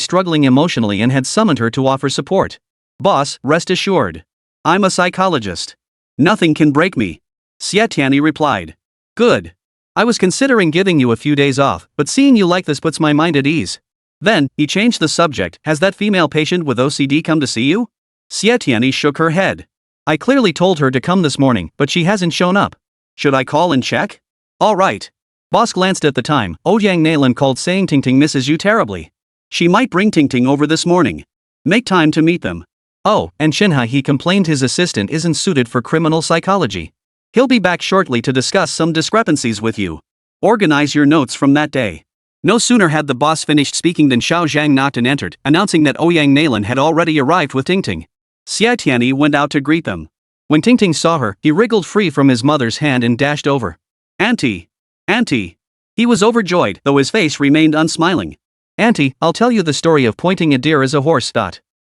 struggling emotionally and had summoned her to offer support. "Boss, rest assured. I'm a psychologist. Nothing can break me," Xie Tianyi replied. "Good. I was considering giving you a few days off, but seeing you like this puts my mind at ease." Then, he changed the subject. "Has that female patient with OCD come to see you?" Xie Tianyi shook her head. "I clearly told her to come this morning, but she hasn't shown up. Should I call and check?" "All right." Boss glanced at the time. Ouyang Nailan called saying Tingting misses you terribly. She might bring Tingting over this morning. Make time to meet them. Oh, and Chenhe, he complained his assistant isn't suited for criminal psychology. He'll be back shortly to discuss some discrepancies with you. Organize your notes from that day. No sooner had the boss finished speaking than Xiao Zhang knocked and entered, announcing that Ouyang Nailan had already arrived with Tingting. Xie Tianyi went out to greet them. When Tingting saw her, he wriggled free from his mother's hand and dashed over. "Auntie! Auntie!" He was overjoyed, though his face remained unsmiling. "Auntie, I'll tell you the story of pointing a deer as a horse."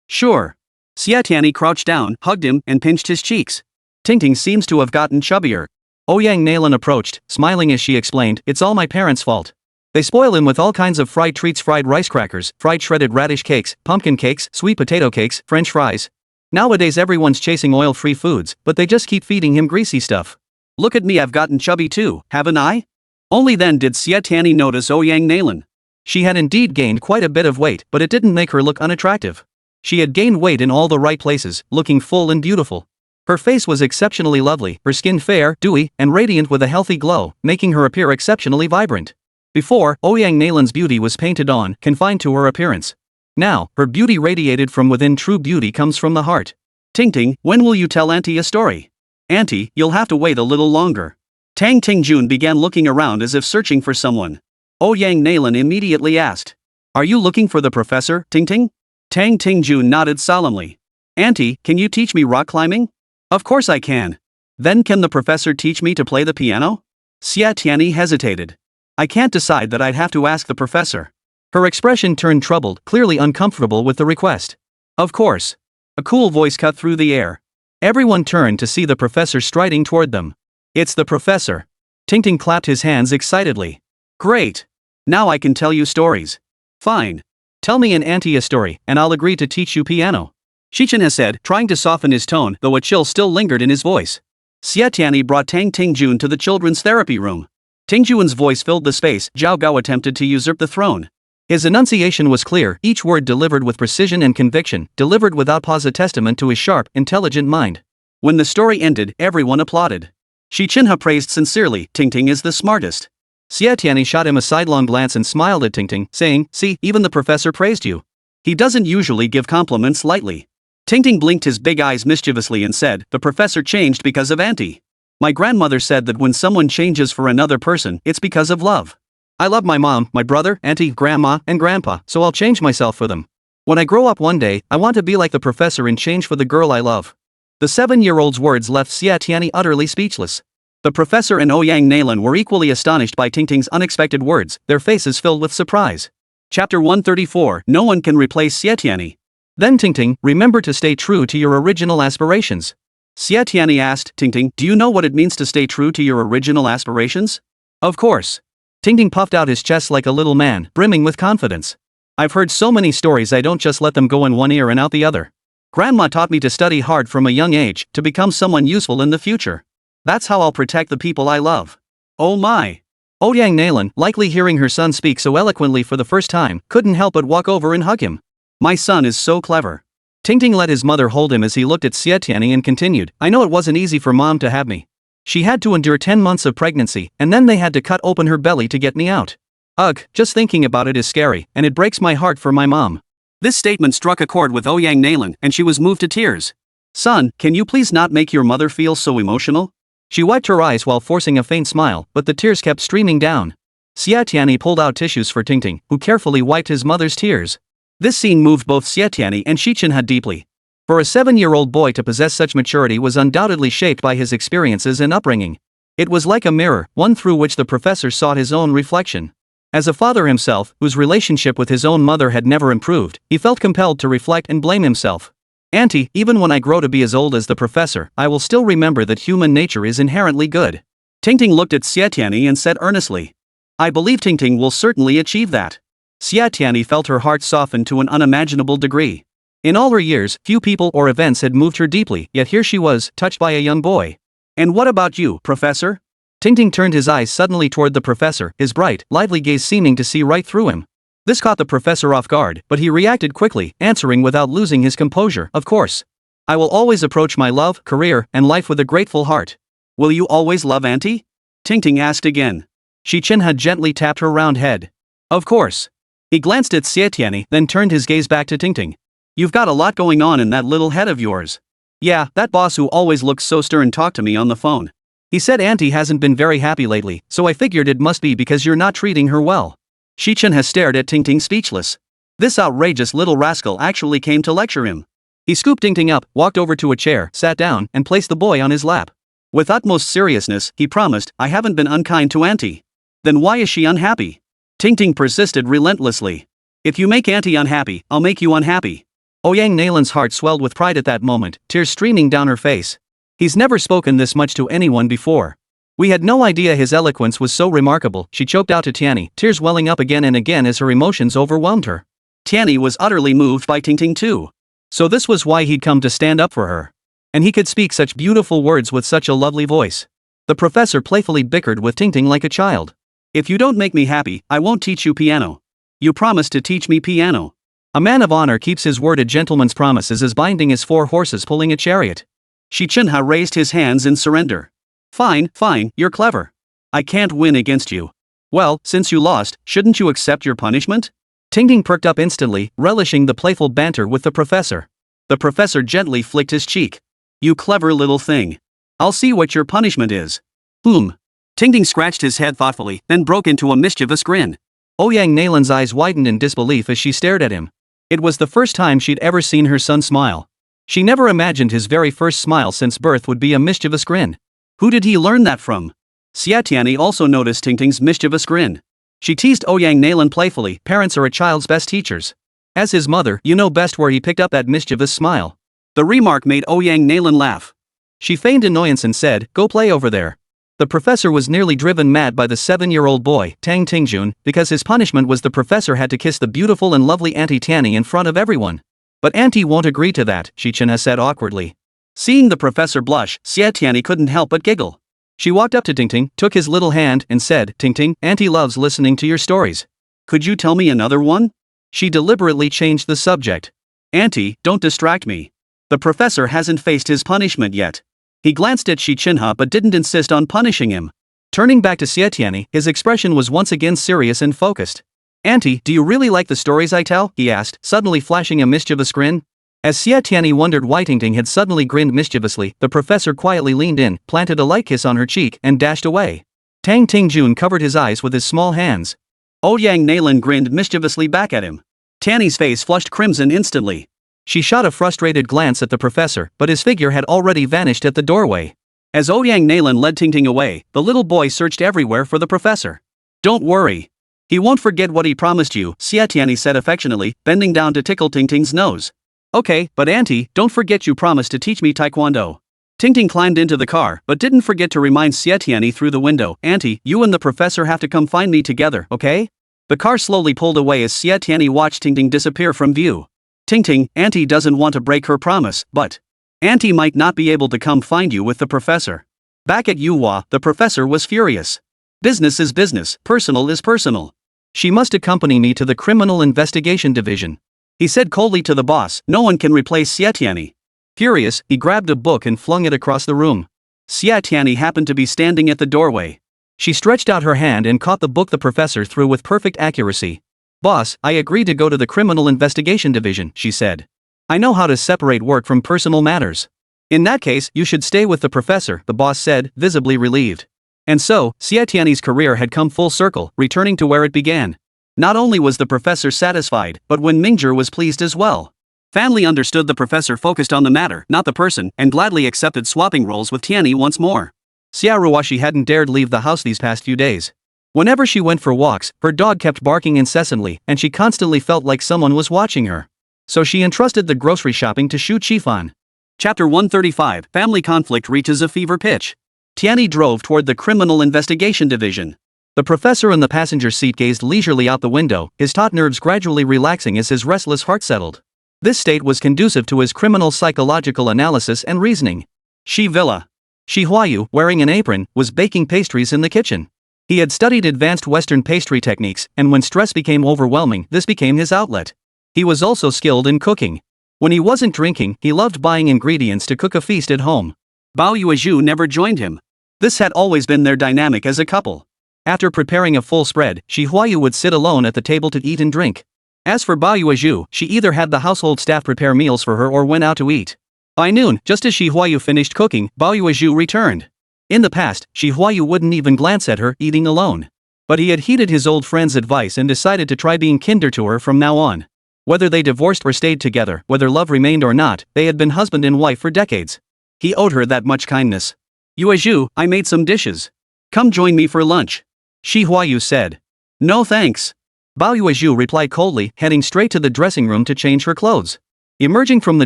"Sure." Xie Tianyi crouched down, hugged him, and pinched his cheeks. Tingting seems to have gotten chubbier. Ouyang Nailan approached, smiling as she explained, "It's all my parents' fault. They spoil him with all kinds of fried treats, fried rice crackers, fried shredded radish cakes, pumpkin cakes, sweet potato cakes, French fries. Nowadays everyone's chasing oil-free foods, but they just keep feeding him greasy stuff. Look at me, I've gotten chubby too, haven't I?" Only then did Xie Tianyi notice Ouyang Nailan. She had indeed gained quite a bit of weight, but it didn't make her look unattractive. She had gained weight in all the right places, looking full and beautiful. Her face was exceptionally lovely, her skin fair, dewy, and radiant with a healthy glow, making her appear exceptionally vibrant. Before, Ouyang Nailan's beauty was painted on, confined to her appearance. Now, her beauty radiated from within. True beauty comes from the heart. "Tingting, when will you tell Auntie a story?" "Auntie, you'll have to wait a little longer." Tang Tingjun began looking around as if searching for someone. Ouyang Nailan immediately asked, "Are you looking for the professor, Tingting?" Tang Tingjun nodded solemnly. "Auntie, can you teach me rock climbing?" "Of course I can." "Then can the professor teach me to play the piano?" Xie Tianyi hesitated. "I can't decide that. I'd have to ask the professor." Her expression turned troubled, clearly uncomfortable with the request. "Of course." A cool voice cut through the air. Everyone turned to see the professor striding toward them. "It's the professor." Tingting clapped his hands excitedly. "Great. Now I can tell you stories." "Fine. Tell me and Auntie a story, and I'll agree to teach you piano," Xi Chenhe said, trying to soften his tone, though a chill still lingered in his voice. Xie Tianyi brought Tang Tingjun to the children's therapy room. Tingjun's voice filled the space. Zhao Gao attempted to usurp the throne. His enunciation was clear, each word delivered with precision and conviction, delivered without pause, a testament to his sharp, intelligent mind. When the story ended, everyone applauded. Xi Chenhe praised sincerely, "Tingting is the smartest." Xie Tianyi shot him a sidelong glance and smiled at Tingting, saying, "See, even the professor praised you. He doesn't usually give compliments lightly." Tingting blinked his big eyes mischievously and said, "The professor changed because of Auntie. My grandmother said that when someone changes for another person, it's because of love. I love my mom, my brother, auntie, grandma, and grandpa, so I'll change myself for them. When I grow up one day, I want to be like the professor and change for the girl I love." The 7-year-old's words left Xie Tianyi utterly speechless. The professor and Ouyang Nailan were equally astonished by Tingting's unexpected words, their faces filled with surprise. Chapter 134, No one can replace Xie Tianyi. Then Tingting, remember to stay true to your original aspirations. Xie Tianyi asked, "Tingting, do you know what it means to stay true to your original aspirations?" "Of course." Tingting puffed out his chest like a little man, brimming with confidence. "I've heard so many stories, I don't just let them go in one ear and out the other. Grandma taught me to study hard from a young age, to become someone useful in the future. That's how I'll protect the people I love." "Oh my." Ouyang Nailan, likely hearing her son speak so eloquently for the first time, couldn't help but walk over and hug him. "My son is so clever." Tingting let his mother hold him as he looked at Xie Tianyi and continued, "I know it wasn't easy for mom to have me. She had to endure 10 months of pregnancy, and then they had to cut open her belly to get me out. Ugh, just thinking about it is scary, and it breaks my heart for my mom." This statement struck a chord with Ouyang Nailan, and she was moved to tears. "Son, can you please not make your mother feel so emotional?" She wiped her eyes while forcing a faint smile, but the tears kept streaming down. Xie Tianyi pulled out tissues for Tingting, who carefully wiped his mother's tears. This scene moved both Xie Tianyi and Xi Chenhe deeply. For a 7-year-old boy to possess such maturity was undoubtedly shaped by his experiences and upbringing. It was like a mirror, one through which the professor sought his own reflection. As a father himself, whose relationship with his own mother had never improved, he felt compelled to reflect and blame himself. Auntie, even when I grow to be as old as the professor, I will still remember that human nature is inherently good. Tingting looked at Xie Tianyi and said earnestly. I believe Tingting will certainly achieve that. Xie Tianyi felt her heart soften to an unimaginable degree. In all her years, few people or events had moved her deeply, yet here she was, touched by a young boy. And what about you, Professor? Tingting turned his eyes suddenly toward the professor, his bright, lively gaze seeming to see right through him. This caught the professor off guard, but he reacted quickly, answering without losing his composure, of course. I will always approach my love, career, and life with a grateful heart. Will you always love Auntie? Tingting asked again. Xi Chenhe gently tapped her round head. Of course. He glanced at Xie Tianyi, then turned his gaze back to Tingting. You've got a lot going on in that little head of yours. Yeah, that boss who always looks so stern talked to me on the phone. He said Auntie hasn't been very happy lately, so I figured it must be because you're not treating her well. Xi Chenhe stared at Tingting speechless. This outrageous little rascal actually came to lecture him. He scooped Tingting up, walked over to a chair, sat down, and placed the boy on his lap. With utmost seriousness, he promised, I haven't been unkind to Auntie. Then why is she unhappy? Tingting persisted relentlessly. If you make Auntie unhappy, I'll make you unhappy. Ouyang Nalan's heart swelled with pride at that moment, tears streaming down her face. He's never spoken this much to anyone before. We had no idea his eloquence was so remarkable, she choked out to Tianyi, tears welling up again and again as her emotions overwhelmed her. Tianyi was utterly moved by Tingting too. So this was why he'd come to stand up for her. And he could speak such beautiful words with such a lovely voice. The professor playfully bickered with Tingting like a child. If you don't make me happy, I won't teach you piano. You promised to teach me piano. A man of honor keeps his word. A gentleman's promise is as binding as 4 horses pulling a chariot. Xi Chenhe raised his hands in surrender. Fine, you're clever. I can't win against you. Well, since you lost, shouldn't you accept your punishment? Tingting perked up instantly, relishing the playful banter with the professor. The professor gently flicked his cheek. You clever little thing. I'll see what your punishment is. Tingting scratched his head thoughtfully, then broke into a mischievous grin. Ouyang Nalan's eyes widened in disbelief as she stared at him. It was the first time she'd ever seen her son smile. She never imagined his very first smile since birth would be a mischievous grin. Who did he learn that from? Xie Tianyi also noticed Tingting's mischievous grin. She teased Ouyang Nalan playfully, parents are a child's best teachers. As his mother, you know best where he picked up that mischievous smile. The remark made Ouyang Nalan laugh. She feigned annoyance and said, go play over there. The professor was nearly driven mad by the 7-year-old boy, Tang Tingjun, because his punishment was the professor had to kiss the beautiful and lovely Auntie Tianyi in front of everyone. But Auntie won't agree to that, Xi Chenhe said awkwardly. Seeing the professor blush, Xie Tianyi couldn't help but giggle. She walked up to Tingting, took his little hand, and said, Tingting, Auntie loves listening to your stories. Could you tell me another one? She deliberately changed the subject. Auntie, don't distract me. The professor hasn't faced his punishment yet. He glanced at Xi Chenhe but didn't insist on punishing him. Turning back to Xie Tianyi, his expression was once again serious and focused. Auntie, do you really like the stories I tell? He asked, suddenly flashing a mischievous grin. As Xie Tianyi wondered why Tingting had suddenly grinned mischievously, the professor quietly leaned in, planted a light kiss on her cheek, and dashed away. Tang Tingjun covered his eyes with his small hands. Ouyang Nalan grinned mischievously back at him. Tianyi's face flushed crimson instantly. She shot a frustrated glance at the professor, but his figure had already vanished at the doorway. As Ouyang Nalan led Tingting away, the little boy searched everywhere for the professor. Don't worry. He won't forget what he promised you, Xie Tianyi said affectionately, bending down to tickle Tingting's nose. Okay, but Auntie, don't forget you promised to teach me taekwondo. Tingting climbed into the car, but didn't forget to remind Xie Tianyi through the window, Auntie, you and the professor have to come find me together, okay? The car slowly pulled away as Xie Tianyi watched Tingting disappear from view. Tingting, Auntie doesn't want to break her promise, but Auntie might not be able to come find you with the professor. Back at Yuhua, the professor was furious. Business is business, personal is personal. She must accompany me to the Criminal Investigation Division. He said coldly to the boss, no one can replace Xie Tianyi. Furious, he grabbed a book and flung it across the room. Xie Tianyi happened to be standing at the doorway. She stretched out her hand and caught the book the professor threw with perfect accuracy. Boss, I agreed to go to the Criminal Investigation Division, she said. I know how to separate work from personal matters. In that case, you should stay with the professor, the boss said, visibly relieved. And so, Xie Tianyi's career had come full circle, returning to where it began. Not only was the professor satisfied, but Wen Mingzhong was pleased as well. Family understood the professor focused on the matter, not the person, and gladly accepted swapping roles with Tianyi once more. Xie hadn't dared leave the house these past few days. Whenever she went for walks, her dog kept barking incessantly, and she constantly felt like someone was watching her. So she entrusted the grocery shopping to Xu Qifan. Chapter 135, Family Conflict Reaches a Fever Pitch. Tianyi drove toward the Criminal Investigation Division. The professor in the passenger seat gazed leisurely out the window, his taut nerves gradually relaxing as his restless heart settled. This state was conducive to his criminal psychological analysis and reasoning. Xi Villa. Xi Huayu, wearing an apron, was baking pastries in the kitchen. He had studied advanced Western pastry techniques, and when stress became overwhelming, this became his outlet. He was also skilled in cooking. When he wasn't drinking, he loved buying ingredients to cook a feast at home. Bao Yuezhu never joined him. This had always been their dynamic as a couple. After preparing a full spread, Xi Huayu would sit alone at the table to eat and drink. As for Bao Yuezhu, she either had the household staff prepare meals for her or went out to eat. By noon, just as Xi Huayu finished cooking, Bao Yuezhu returned. In the past, Xi Huayu wouldn't even glance at her, eating alone. But he had heeded his old friend's advice and decided to try being kinder to her from now on. Whether they divorced or stayed together, whether love remained or not, they had been husband and wife for decades. He owed her that much kindness. Yuezhu, I made some dishes. Come join me for lunch. Xi Huayu said. No thanks. Bao Yuezhu replied coldly, heading straight to the dressing room to change her clothes. Emerging from the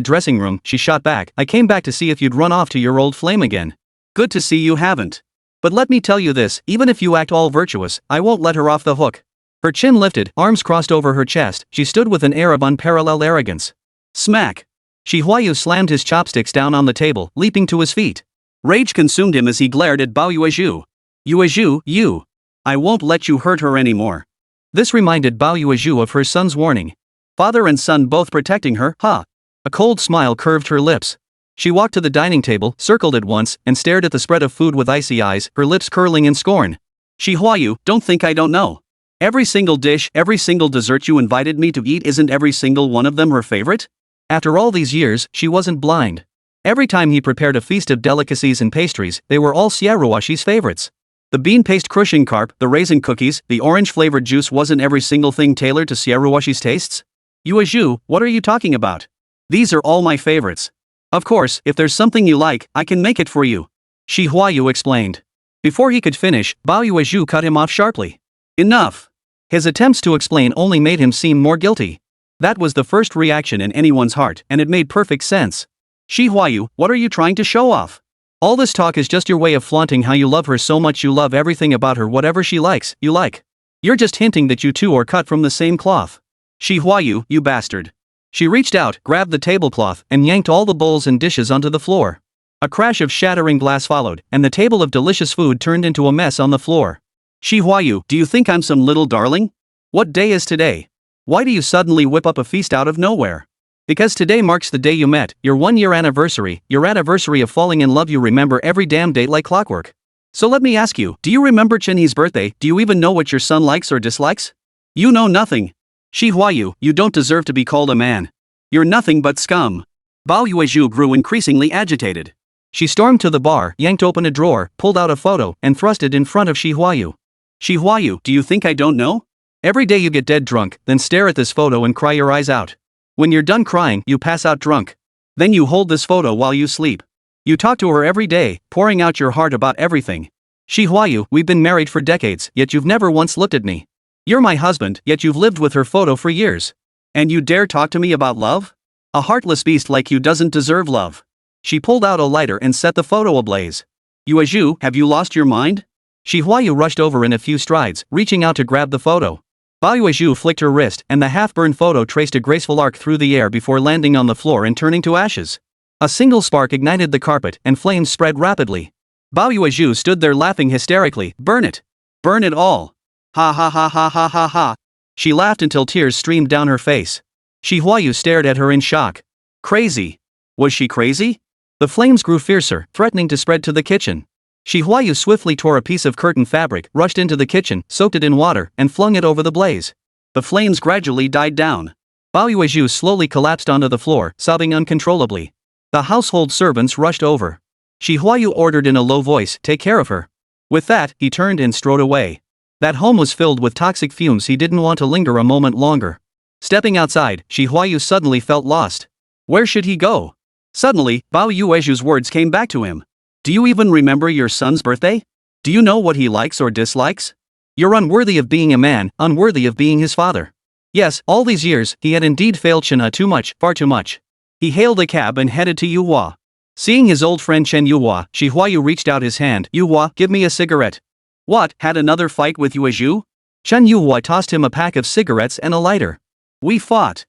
dressing room, she shot back, I came back to see if you'd run off to your old flame again. Good to see you haven't. But let me tell you this, even if you act all virtuous, I won't let her off the hook. Her chin lifted, arms crossed over her chest, she stood with an air of unparalleled arrogance. Smack! Xi Huayu slammed his chopsticks down on the table, leaping to his feet. Rage consumed him as he glared at Bao Yuezhu. Yuezhu, you! I won't let you hurt her anymore. This reminded Bao Yuezhu of her son's warning. Father and son both protecting her, huh? A cold smile curved her lips. She walked to the dining table, circled it once, and stared at the spread of food with icy eyes, her lips curling in scorn. Xi Huayu, don't think I don't know. Every single dish, every single dessert you invited me to eat, isn't every single one of them her favorite? After all these years, she wasn't blind. Every time he prepared a feast of delicacies and pastries, they were all Xie favorites. The bean paste crushing carp, the raisin cookies, the orange-flavored juice, wasn't every single thing tailored to Xie tastes? Yuezhu, what are you talking about? These are all my favorites. Of course, if there's something you like, I can make it for you. Xi Huayu explained. Before he could finish, Bao Yuezhu cut him off sharply. Enough! His attempts to explain only made him seem more guilty. That was the first reaction in anyone's heart, and it made perfect sense. Xi Huayu, what are you trying to show off? All this talk is just your way of flaunting how you love her so much, you love everything about her, whatever she likes, you like. You're just hinting that you two are cut from the same cloth. Xi Huayu, you bastard. She reached out, grabbed the tablecloth, and yanked all the bowls and dishes onto the floor. A crash of shattering glass followed, and the table of delicious food turned into a mess on the floor. Xi Huayu, do you think I'm some little darling? What day is today? Why do you suddenly whip up a feast out of nowhere? Because today marks the day you met, your 1-year anniversary, your anniversary of falling in love. You remember every damn date like clockwork. So let me ask you, do you remember Chenhe's birthday? Do you even know what your son likes or dislikes? You know nothing. Xi Huayu, you don't deserve to be called a man. You're nothing but scum. Bao Yuezhu grew increasingly agitated. She stormed to the bar, yanked open a drawer, pulled out a photo, and thrust it in front of Xi Huayu. Xi Huayu, do you think I don't know? Every day you get dead drunk, then stare at this photo and cry your eyes out. When you're done crying, you pass out drunk. Then you hold this photo while you sleep. You talk to her every day, pouring out your heart about everything. Xi Huayu, we've been married for decades, yet you've never once looked at me. You're my husband, yet you've lived with her photo for years. And you dare talk to me about love? A heartless beast like you doesn't deserve love. She pulled out a lighter and set the photo ablaze. Yuezhu, have you lost your mind? Xi Huayu rushed over in a few strides, reaching out to grab the photo. Bao Yuezhu flicked her wrist, and the half-burned photo traced a graceful arc through the air before landing on the floor and turning to ashes. A single spark ignited the carpet, and flames spread rapidly. Bao Yuezhu stood there laughing hysterically. Burn it! Burn it all! Ha ha ha ha ha ha ha! She laughed until tears streamed down her face. Xi Huayu stared at her in shock. Crazy? Was she crazy? The flames grew fiercer, threatening to spread to the kitchen. Xi Huayu swiftly tore a piece of curtain fabric, rushed into the kitchen, soaked it in water, and flung it over the blaze. The flames gradually died down. Bao Yuezhu slowly collapsed onto the floor, sobbing uncontrollably. The household servants rushed over. Xi Huayu ordered in a low voice, take care of her. With that, he turned and strode away. That home was filled with toxic fumes. He didn't want to linger a moment longer. Stepping outside, Xi Huayu suddenly felt lost. Where should he go? Suddenly, Bao Yuezhu's words came back to him. Do you even remember your son's birthday? Do you know what he likes or dislikes? You're unworthy of being a man, unworthy of being his father. Yes, all these years, he had indeed failed Chenhe too much, far too much. He hailed a cab and headed to Yuhua. Seeing his old friend Chen Yuhua, Huayu reached out his hand. Yuhua, give me a cigarette. What, had another fight with Yuezhu? Chen Yuhua tossed him a pack of cigarettes and a lighter. We fought.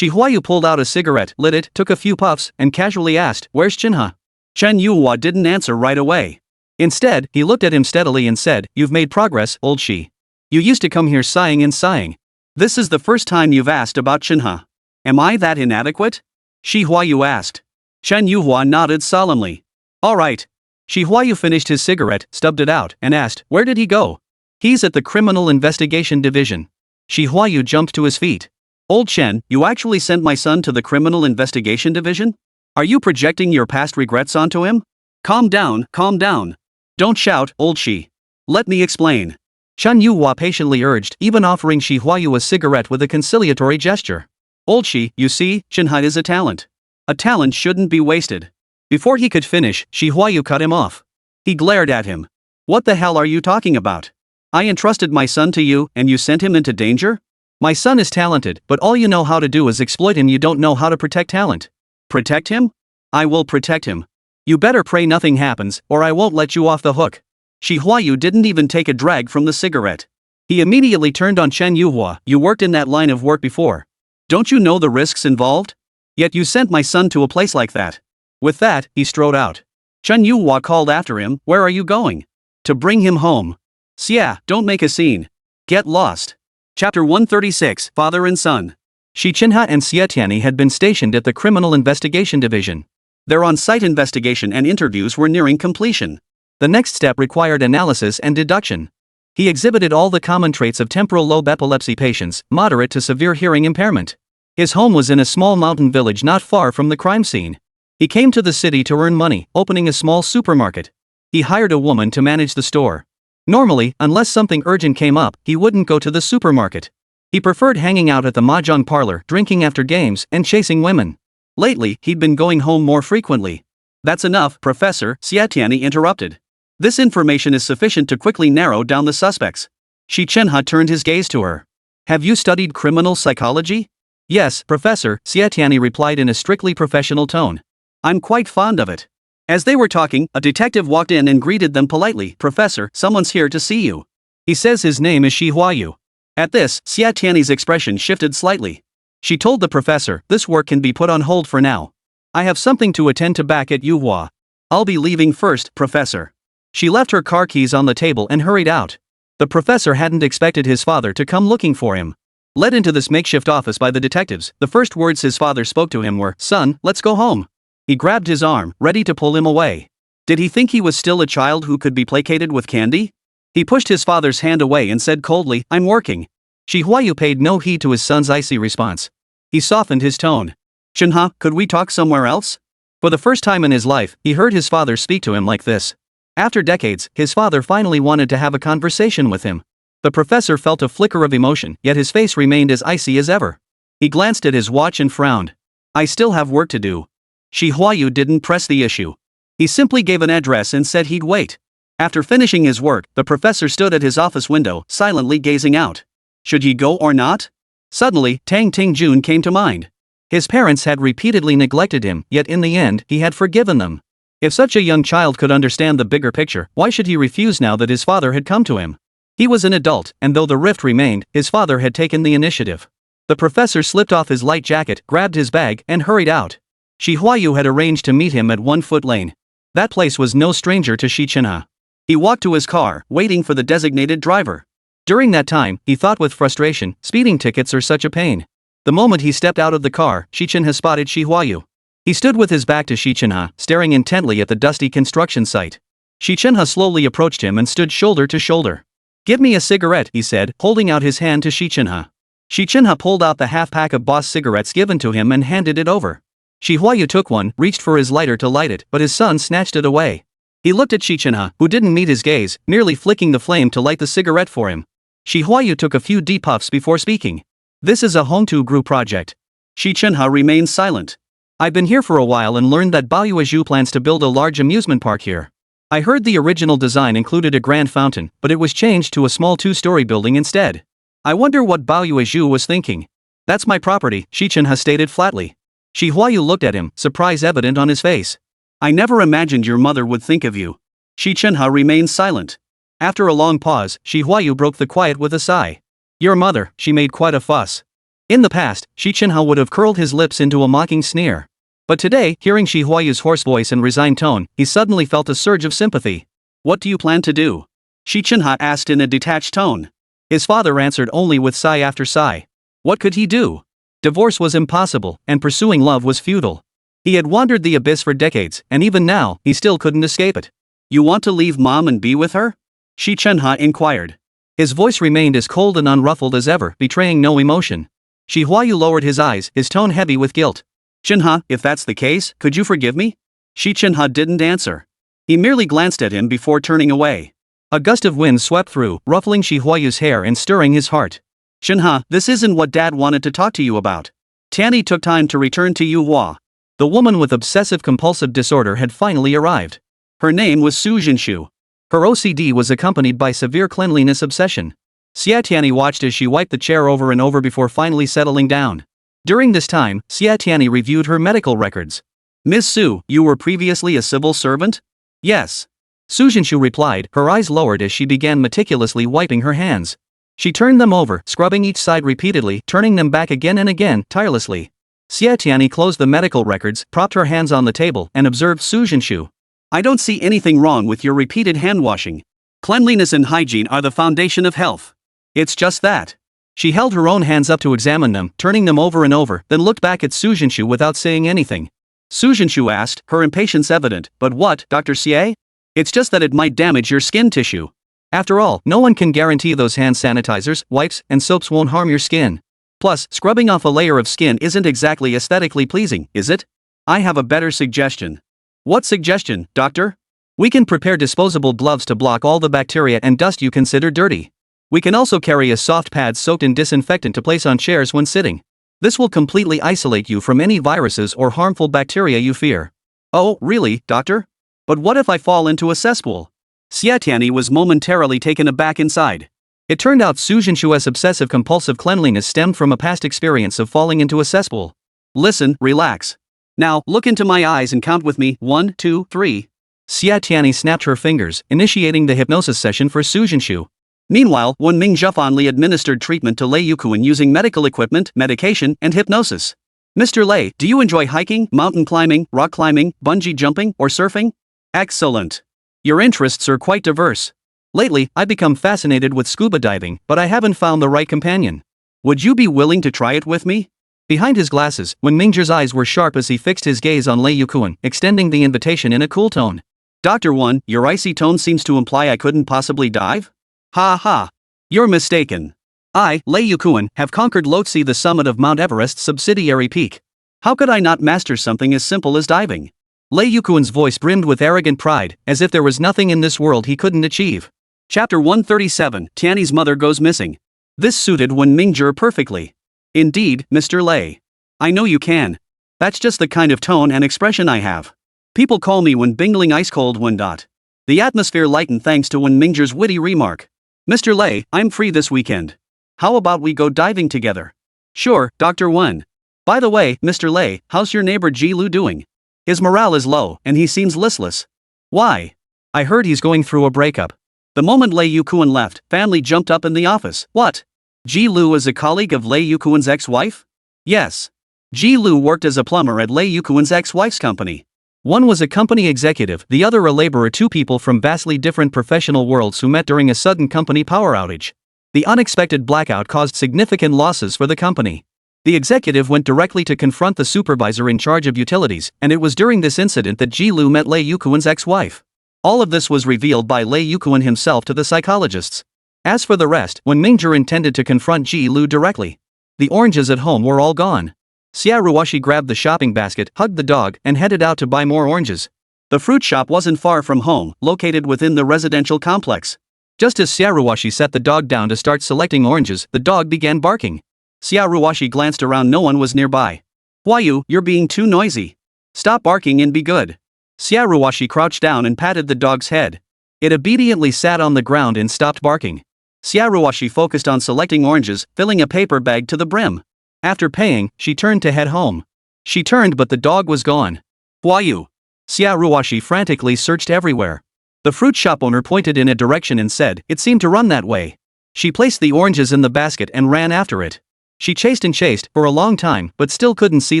Huayu pulled out a cigarette, lit it, took a few puffs, and casually asked, where's Chenhe? Chen Yuhua didn't answer right away. Instead, he looked at him steadily and said, you've made progress, old Xi. You used to come here sighing and sighing. This is the first time you've asked about Chenhe. Am I that inadequate? Huayu asked. Chen Yuhua nodded solemnly. All right. Huayu finished his cigarette, stubbed it out, and asked, where did he go? He's at the Criminal Investigation Division. Huayu jumped to his feet. Old Chen, you actually sent my son to the Criminal Investigation Division? Are you projecting your past regrets onto him? Calm down, calm down. Don't shout, old Xi. Let me explain. Chen Yuhua patiently urged, even offering Huayu a cigarette with a conciliatory gesture. Old Xi, you see, Chenhe is a talent. A talent shouldn't be wasted. Before he could finish, Huayu cut him off. He glared at him. What the hell are you talking about? I entrusted my son to you, and you sent him into danger? My son is talented, but all you know how to do is exploit him. You don't know how to protect talent. Protect him? I will protect him. You better pray nothing happens, or I won't let you off the hook. Huayu didn't even take a drag from the cigarette. He immediately turned on Chen Yuhua. You worked in that line of work before. Don't you know the risks involved? Yet you sent my son to a place like that. With that, he strode out. Chen Yuhua called after him, where are you going? To bring him home. Xia, don't make a scene. Get lost. Chapter 136, Father and Son. Xi Chenhe and Xie Tianyi had been stationed at the Criminal Investigation Division. Their on-site investigation and interviews were nearing completion. The next step required analysis and deduction. He exhibited all the common traits of temporal lobe epilepsy patients, moderate to severe hearing impairment. His home was in a small mountain village not far from the crime scene. He came to the city to earn money, opening a small supermarket. He hired a woman to manage the store. Normally, unless something urgent came up, he wouldn't go to the supermarket. He preferred hanging out at the mahjong parlor, drinking after games, and chasing women. Lately, he'd been going home more frequently. That's enough, Professor, Xie Tianyi interrupted. This information is sufficient to quickly narrow down the suspects. Xi Chenhe turned his gaze to her. Have you studied criminal psychology? Yes, Professor, Xie Tianyi replied in a strictly professional tone. I'm quite fond of it. As they were talking, a detective walked in and greeted them politely. Professor, someone's here to see you. He says his name is Huayu. At this, Xie Tianyi's expression shifted slightly. She told the professor, this work can be put on hold for now. I have something to attend to back at Yuhua. I'll be leaving first, Professor. She left her car keys on the table and hurried out. The professor hadn't expected his father to come looking for him. Led into this makeshift office by the detectives, the first words his father spoke to him were, son, let's go home. He grabbed his arm, ready to pull him away. Did he think he was still a child who could be placated with candy? He pushed his father's hand away and said coldly, I'm working. Huayu paid no heed to his son's icy response. He softened his tone. Chenhe, could we talk somewhere else? For the first time in his life, he heard his father speak to him like this. After decades, his father finally wanted to have a conversation with him. The professor felt a flicker of emotion, yet his face remained as icy as ever. He glanced at his watch and frowned. I still have work to do. Huayu didn't press the issue. He simply gave an address and said he'd wait. After finishing his work, the professor stood at his office window, silently gazing out. Should he go or not? Suddenly, Tang Tingjun came to mind. His parents had repeatedly neglected him, yet in the end, he had forgiven them. If such a young child could understand the bigger picture, why should he refuse now that his father had come to him? He was an adult, and though the rift remained, his father had taken the initiative. The professor slipped off his light jacket, grabbed his bag, and hurried out. Huayu had arranged to meet him at 1 Foot Lane. That place was no stranger to Xi Chenhe. He walked to his car, waiting for the designated driver. During that time, he thought with frustration, speeding tickets are such a pain. The moment he stepped out of the car, Xi Chenhe spotted Huayu. He stood with his back to Xi Chenhe, staring intently at the dusty construction site. Xi Chenhe slowly approached him and stood shoulder to shoulder. Give me a cigarette, he said, holding out his hand to Xi Chenhe. Xi Chenhe pulled out the half-pack of Boss cigarettes given to him and handed it over. Huayu took one, reached for his lighter to light it, but his son snatched it away. He looked at Xi Chenhe, who didn't meet his gaze, merely flicking the flame to light the cigarette for him. Huayu took a few deep puffs before speaking. This is a Hongtu group project. Xi Chenhe remained silent. I've been here for a while and learned that Baoyuezhu plans to build a large amusement park here. I heard the original design included a grand fountain, but it was changed to a small 2-story building instead. I wonder what Baoyuezhu was thinking. That's my property, Xi Chenhe stated flatly. Huayu looked at him, surprise evident on his face. I never imagined your mother would think of you. Xi Chenhe remained silent. After a long pause, Huayu broke the quiet with a sigh. Your mother, she made quite a fuss. In the past, Xi Chenhe would have curled his lips into a mocking sneer. But today, hearing Huayu's hoarse voice and resigned tone, he suddenly felt a surge of sympathy. What do you plan to do? Xi Chenhe asked in a detached tone. His father answered only with sigh after sigh. What could he do? Divorce was impossible, and pursuing love was futile. He had wandered the abyss for decades, and even now, he still couldn't escape it. You want to leave mom and be with her? Xi Chenhe inquired. His voice remained as cold and unruffled as ever, betraying no emotion. Huayu lowered his eyes, his tone heavy with guilt. Chenhe, if that's the case, could you forgive me? Xi Chenhe didn't answer. He merely glanced at him before turning away. A gust of wind swept through, ruffling Huayu's hair and stirring his heart. Chenhe, this isn't what Dad wanted to talk to you about. Tianyi took time to return to Yuhua. The woman with obsessive-compulsive disorder had finally arrived. Her name was Su Jinshu. Her OCD was accompanied by severe cleanliness obsession. Xie Tianyi watched as she wiped the chair over and over before finally settling down. During this time, Xie Tianyi reviewed her medical records. Miss Su, you were previously a civil servant? Yes. Su Jinshu replied, her eyes lowered as she began meticulously wiping her hands. She turned them over, scrubbing each side repeatedly, turning them back again and again, tirelessly. Xie Tianyi closed the medical records, propped her hands on the table, and observed Su Jinshu. I don't see anything wrong with your repeated hand-washing. Cleanliness and hygiene are the foundation of health. It's just that. She held her own hands up to examine them, turning them over and over, then looked back at Su Jinshu without saying anything. Su Jinshu asked, her impatience evident, but what, Dr. Xie? It's just that it might damage your skin tissue. After all, no one can guarantee those hand sanitizers, wipes, and soaps won't harm your skin. Plus, scrubbing off a layer of skin isn't exactly aesthetically pleasing, is it? I have a better suggestion. What suggestion, doctor? We can prepare disposable gloves to block all the bacteria and dust you consider dirty. We can also carry a soft pad soaked in disinfectant to place on chairs when sitting. This will completely isolate you from any viruses or harmful bacteria you fear. Oh, really, doctor? But what if I fall into a cesspool? Xie Tianyi was momentarily taken aback inside. It turned out Su Jinshu's obsessive-compulsive cleanliness stemmed from a past experience of falling into a cesspool. Listen, relax. Now, look into my eyes and count with me, 1, 2, 3. Xie Tianyi snapped her fingers, initiating the hypnosis session for Su Jinshu. Meanwhile, Wen Mingzhong administered treatment to Lei Yukuan using medical equipment, medication, and hypnosis. Mr. Lei, do you enjoy hiking, mountain climbing, rock climbing, bungee jumping, or surfing? Excellent. Your interests are quite diverse. Lately, I've become fascinated with scuba diving, but I haven't found the right companion. Would you be willing to try it with me? Behind his glasses, Wen Mingzhong's eyes were sharp as he fixed his gaze on Lei Yukuan, extending the invitation in a cool tone. Dr. Wen, your icy tone seems to imply I couldn't possibly dive? Ha ha. You're mistaken. I, Lei Yukuan, have conquered Lhotse, the summit of Mount Everest's subsidiary peak. How could I not master something as simple as diving? Lei Yukuan's voice brimmed with arrogant pride, as if there was nothing in this world he couldn't achieve. Chapter 137, Tianyi's mother goes missing. This suited Wen Mingzhong perfectly. Indeed, Mr. Lei. I know you can. That's just the kind of tone and expression I have. People call me Wen Bingling Ice Cold Wen. The atmosphere lightened thanks to Wen Mingzhong's witty remark. Mr. Lei, I'm free this weekend. How about we go diving together? Sure, Dr. Wen. By the way, Mr. Lei, how's your neighbor Ji Lu doing? His morale is low, and he seems listless. Why? I heard he's going through a breakup. The moment Lei Yukuan left, family jumped up in the office. What? Ji Lu is a colleague of Lei Yukuan's ex-wife? Yes. Ji Lu worked as a plumber at Lei Yukuan's ex-wife's company. One was a company executive, the other a laborer, two people from vastly different professional worlds who met during a sudden company power outage. The unexpected blackout caused significant losses for the company. The executive went directly to confront the supervisor in charge of utilities, and it was during this incident that Ji Lu met Lei Yukuan's ex-wife. All of this was revealed by Lei Yukuan himself to the psychologists. As for the rest, Wen Mingzhong intended to confront Ji Lu directly. The oranges at home were all gone. Xia Ruoshi grabbed the shopping basket, hugged the dog, and headed out to buy more oranges. The fruit shop wasn't far from home, located within the residential complex. Just as Xia Ruoshi set the dog down to start selecting oranges, the dog began barking. Xia Ruoshi glanced around, no one was nearby. Huayu, you're being too noisy. Stop barking and be good. Xia Ruoxi crouched down and patted the dog's head. It obediently sat on the ground and stopped barking. Xia Ruoxi focused on selecting oranges, filling a paper bag to the brim. After paying, she turned to head home. She turned but the dog was gone. Huayu. Xia Ruoxi frantically searched everywhere. The fruit shop owner pointed in a direction and said it seemed to run that way. She placed the oranges in the basket and ran after it. She chased and chased for a long time but still couldn't see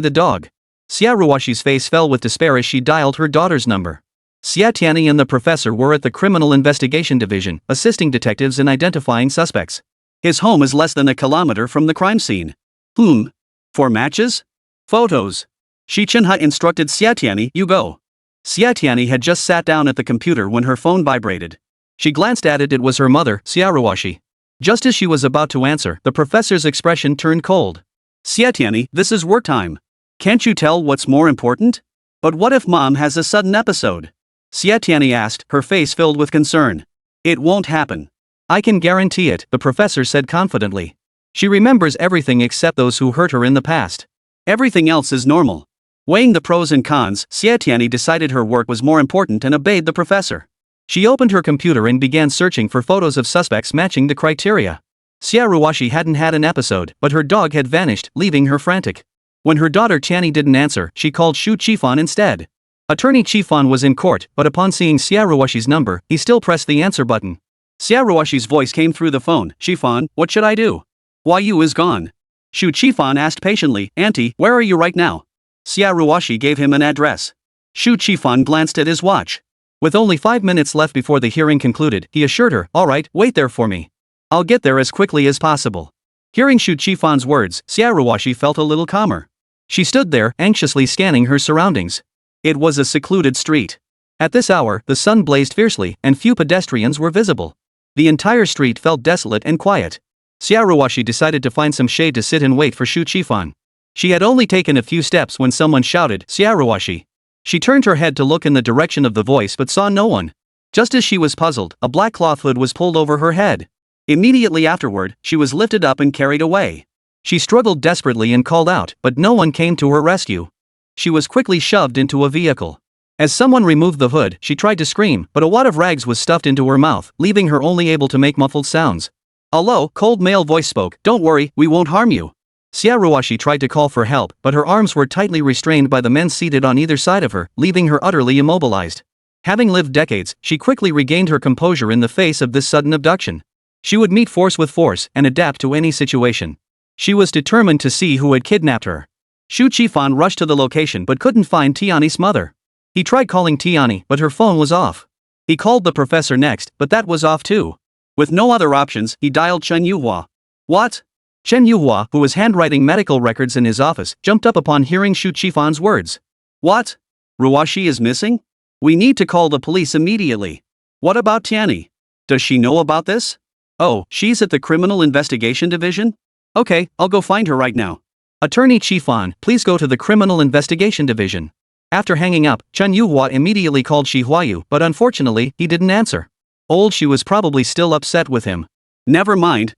the dog. Xia Ruoxi's face fell with despair as she dialed her daughter's number. Xie Tianyi and the professor were at the Criminal Investigation Division, assisting detectives in identifying suspects. His home is less than a kilometer from the crime scene. For matches? Photos. Xi Chenhe instructed Xie Tianyi, you go. Xie Tianyi had just sat down at the computer when her phone vibrated. She glanced at it. It was her mother, Xia Ruoxi. Just as she was about to answer, the professor's expression turned cold. Xie Tianyi, this is work time. Can't you tell what's more important? But what if mom has a sudden episode? Xie Tianyi asked, her face filled with concern. It won't happen. I can guarantee it, the professor said confidently. She remembers everything except those who hurt her in the past. Everything else is normal. Weighing the pros and cons, Xie Tianyi decided her work was more important and obeyed the professor. She opened her computer and began searching for photos of suspects matching the criteria. Xia Ruoxi hadn't had an episode, but her dog had vanished, leaving her frantic. When her daughter Tianyi didn't answer, she called Xu Qifan instead. Attorney Qifan was in court, but upon seeing Xia Ruoxi's number, he still pressed the answer button. Xia Ruoxi's voice came through the phone. Qifan, what should I do? Huayu is gone. Xu Qifan asked patiently, Auntie, where are you right now? Xia Ruoxi gave him an address. Xu Qifan glanced at his watch. With only 5 minutes left before the hearing concluded, he assured her, all right, wait there for me. I'll get there as quickly as possible. Hearing Xu Qifan's words, Xia Ruoxi felt a little calmer. She stood there, anxiously scanning her surroundings. It was a secluded street. At this hour, the sun blazed fiercely, and few pedestrians were visible. The entire street felt desolate and quiet. Xia Ruoxi decided to find some shade to sit and wait for Xu Qifan. She had only taken a few steps when someone shouted, Xia Ruoxi. She turned her head to look in the direction of the voice but saw no one. Just as she was puzzled, a black cloth hood was pulled over her head. Immediately afterward, she was lifted up and carried away. She struggled desperately and called out, but no one came to her rescue. She was quickly shoved into a vehicle. As someone removed the hood, she tried to scream, but a wad of rags was stuffed into her mouth, leaving her only able to make muffled sounds. A low, cold male voice spoke, Don't worry, we won't harm you. Xia Ruoxi tried to call for help, but her arms were tightly restrained by the men seated on either side of her, leaving her utterly immobilized. Having lived decades, she quickly regained her composure in the face of this sudden abduction. She would meet force with force and adapt to any situation. She was determined to see who had kidnapped her. Xu Qifan rushed to the location but couldn't find Tianyi's mother. He tried calling Tianyi, but her phone was off. He called the professor next, but that was off too. With no other options, he dialed Chen Yuhua. What? Chen Yuhua, who was handwriting medical records in his office, jumped up upon hearing Xu Qifan's words. What? Ruoxi is missing? We need to call the police immediately. What about Tianyi? Does she know about this? Oh, she's at the Criminal Investigation Division? Okay, I'll go find her right now. Attorney Qifan, please go to the Criminal Investigation Division. After hanging up, Chen Yuhua immediately called Huayu, but unfortunately, he didn't answer. She was probably still upset with him. Never mind.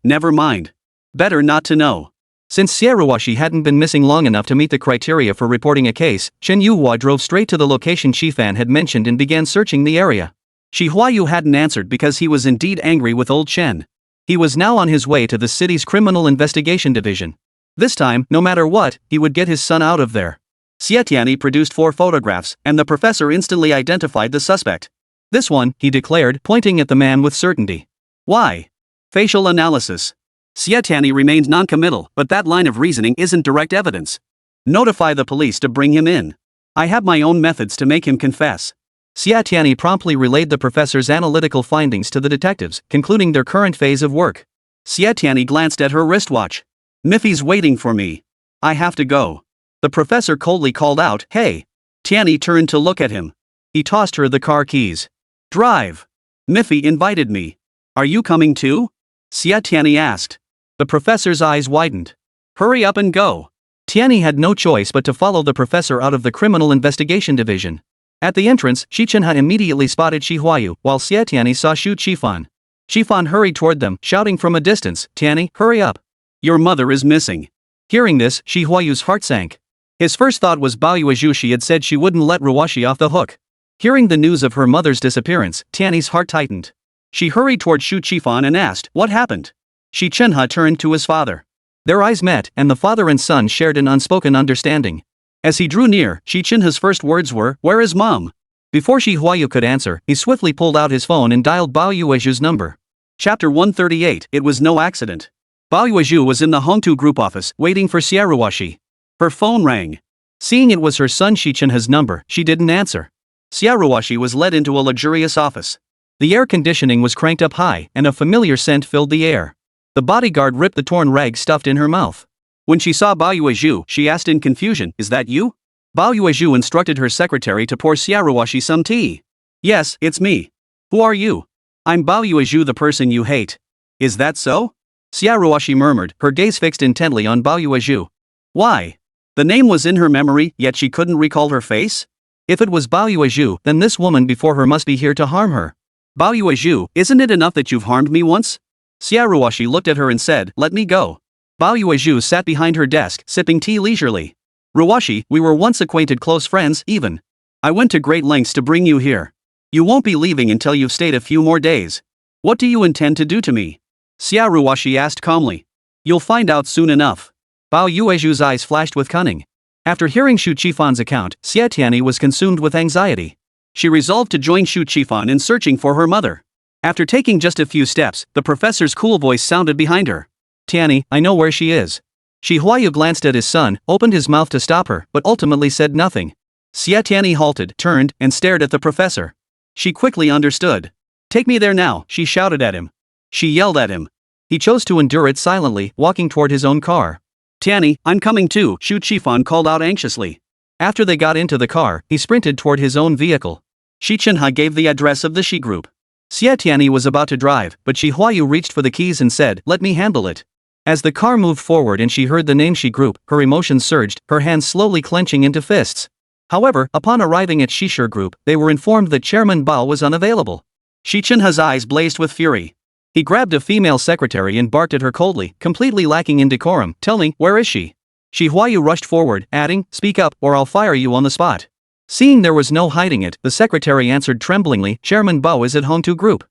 Better not to know. Since Xie Ruoxi hadn't been missing long enough to meet the criteria for reporting a case, Chen Yuhua drove straight to the location Qifan had mentioned and began searching the area. Huayu hadn't answered because he was indeed angry with old Chen. He was now on his way to the city's Criminal Investigation Division. This time, no matter what, he would get his son out of there. Xie Tianyi produced 4 photographs, and the professor instantly identified the suspect. This one, he declared, pointing at the man with certainty. Why? Facial analysis. Xie Tianyi remained non-committal, but that line of reasoning isn't direct evidence. Notify the police to bring him in. I have my own methods to make him confess. Xie Tianyi promptly relayed the professor's analytical findings to the detectives, concluding their current phase of work. Xie Tianyi glanced at her wristwatch. Miffy's waiting for me. I have to go. The professor coldly called out, Hey! Tianyi turned to look at him. He tossed her the car keys. Drive. Miffy invited me. Are you coming too? Xie Tianyi asked. The professor's eyes widened. Hurry up and go. Tianyi had no choice but to follow the professor out of the Criminal Investigation Division. At the entrance, Xi Chenhe immediately spotted Huayu, while Xie Tianyi saw Xu Qifan. Qifan hurried toward them, shouting from a distance, Tianyi, hurry up. Your mother is missing. Hearing this, Huayu's heart sank. His first thought was Bao Yuezhu had said she wouldn't let Ruwashi off the hook. Hearing the news of her mother's disappearance, Tianyi's heart tightened. She hurried toward Xu Qifan and asked, "What happened?" Xi Chenhe turned to his father. Their eyes met, and the father and son shared an unspoken understanding. As he drew near, Xi Chenhe's first words were, "Where is Mom?" Before Huayu could answer, he swiftly pulled out his phone and dialed Bao Yuezhu's number. Chapter 138. It was no accident. Bao Yuezhu was in the Hongtu group office, waiting for Xie Ruwashi. Her phone rang. Seeing it was her son Xi Chenhe's number, she didn't answer. Xie Ruwashi was led into a luxurious office. The air conditioning was cranked up high, and a familiar scent filled the air. The bodyguard ripped the torn rag stuffed in her mouth. When she saw Bao Yuezhu, she asked in confusion, "Is that you?" Bao Yuezhu instructed her secretary to pour Xie Ruwashi some tea. "Yes, it's me. Who are you?" "I'm Bao Yuezhu, the person you hate." "Is that so?" Xie Ruwashi murmured, her gaze fixed intently on Bao Yuezhu. Why? The name was in her memory, yet she couldn't recall her face? If it was Bao Yuezhu, then this woman before her must be here to harm her. "Bao Yuezhu, isn't it enough that you've harmed me once?" Xie Ruwashi looked at her and said, "Let me go." Bao Yuezhu sat behind her desk, sipping tea leisurely. "Ruwashi, we were once acquainted, close friends, even. I went to great lengths to bring you here. You won't be leaving until you've stayed a few more days. What do you intend to do to me?" Xie Ruwashi asked calmly. "You'll find out soon enough." Bao Yuezhu's eyes flashed with cunning. After hearing Xu Qifan's account, Xie Tianyi was consumed with anxiety. She resolved to join Xu Qifan in searching for her mother. After taking just a few steps, the professor's cool voice sounded behind her. "Tianyi, I know where she is." Huayu glanced at his son, opened his mouth to stop her, but ultimately said nothing. Xie Tianyi halted, turned, and stared at the professor. She quickly understood. "Take me there now," she shouted at him. She yelled at him. He chose to endure it silently, walking toward his own car. "Tianyi, I'm coming too," Xu Qifan called out anxiously. After they got into the car, he sprinted toward his own vehicle. Xi Chenhe gave the address of the Xi group. Xie Tianyi was about to drive, but Huayu reached for the keys and said, "Let me handle it." As the car moved forward and she heard the name Xi group, her emotions surged, her hands slowly clenching into fists. However, upon arriving at Xi group, they were informed that Chairman Bao was unavailable. Xi Chenhe's eyes blazed with fury. He grabbed a female secretary and barked at her coldly, completely lacking in decorum, telling, "Where is she?" Huayu rushed forward, adding, "Speak up, or I'll fire you on the spot." Seeing there was no hiding it, the secretary answered tremblingly, "Chairman Bao is at Hongtu Group."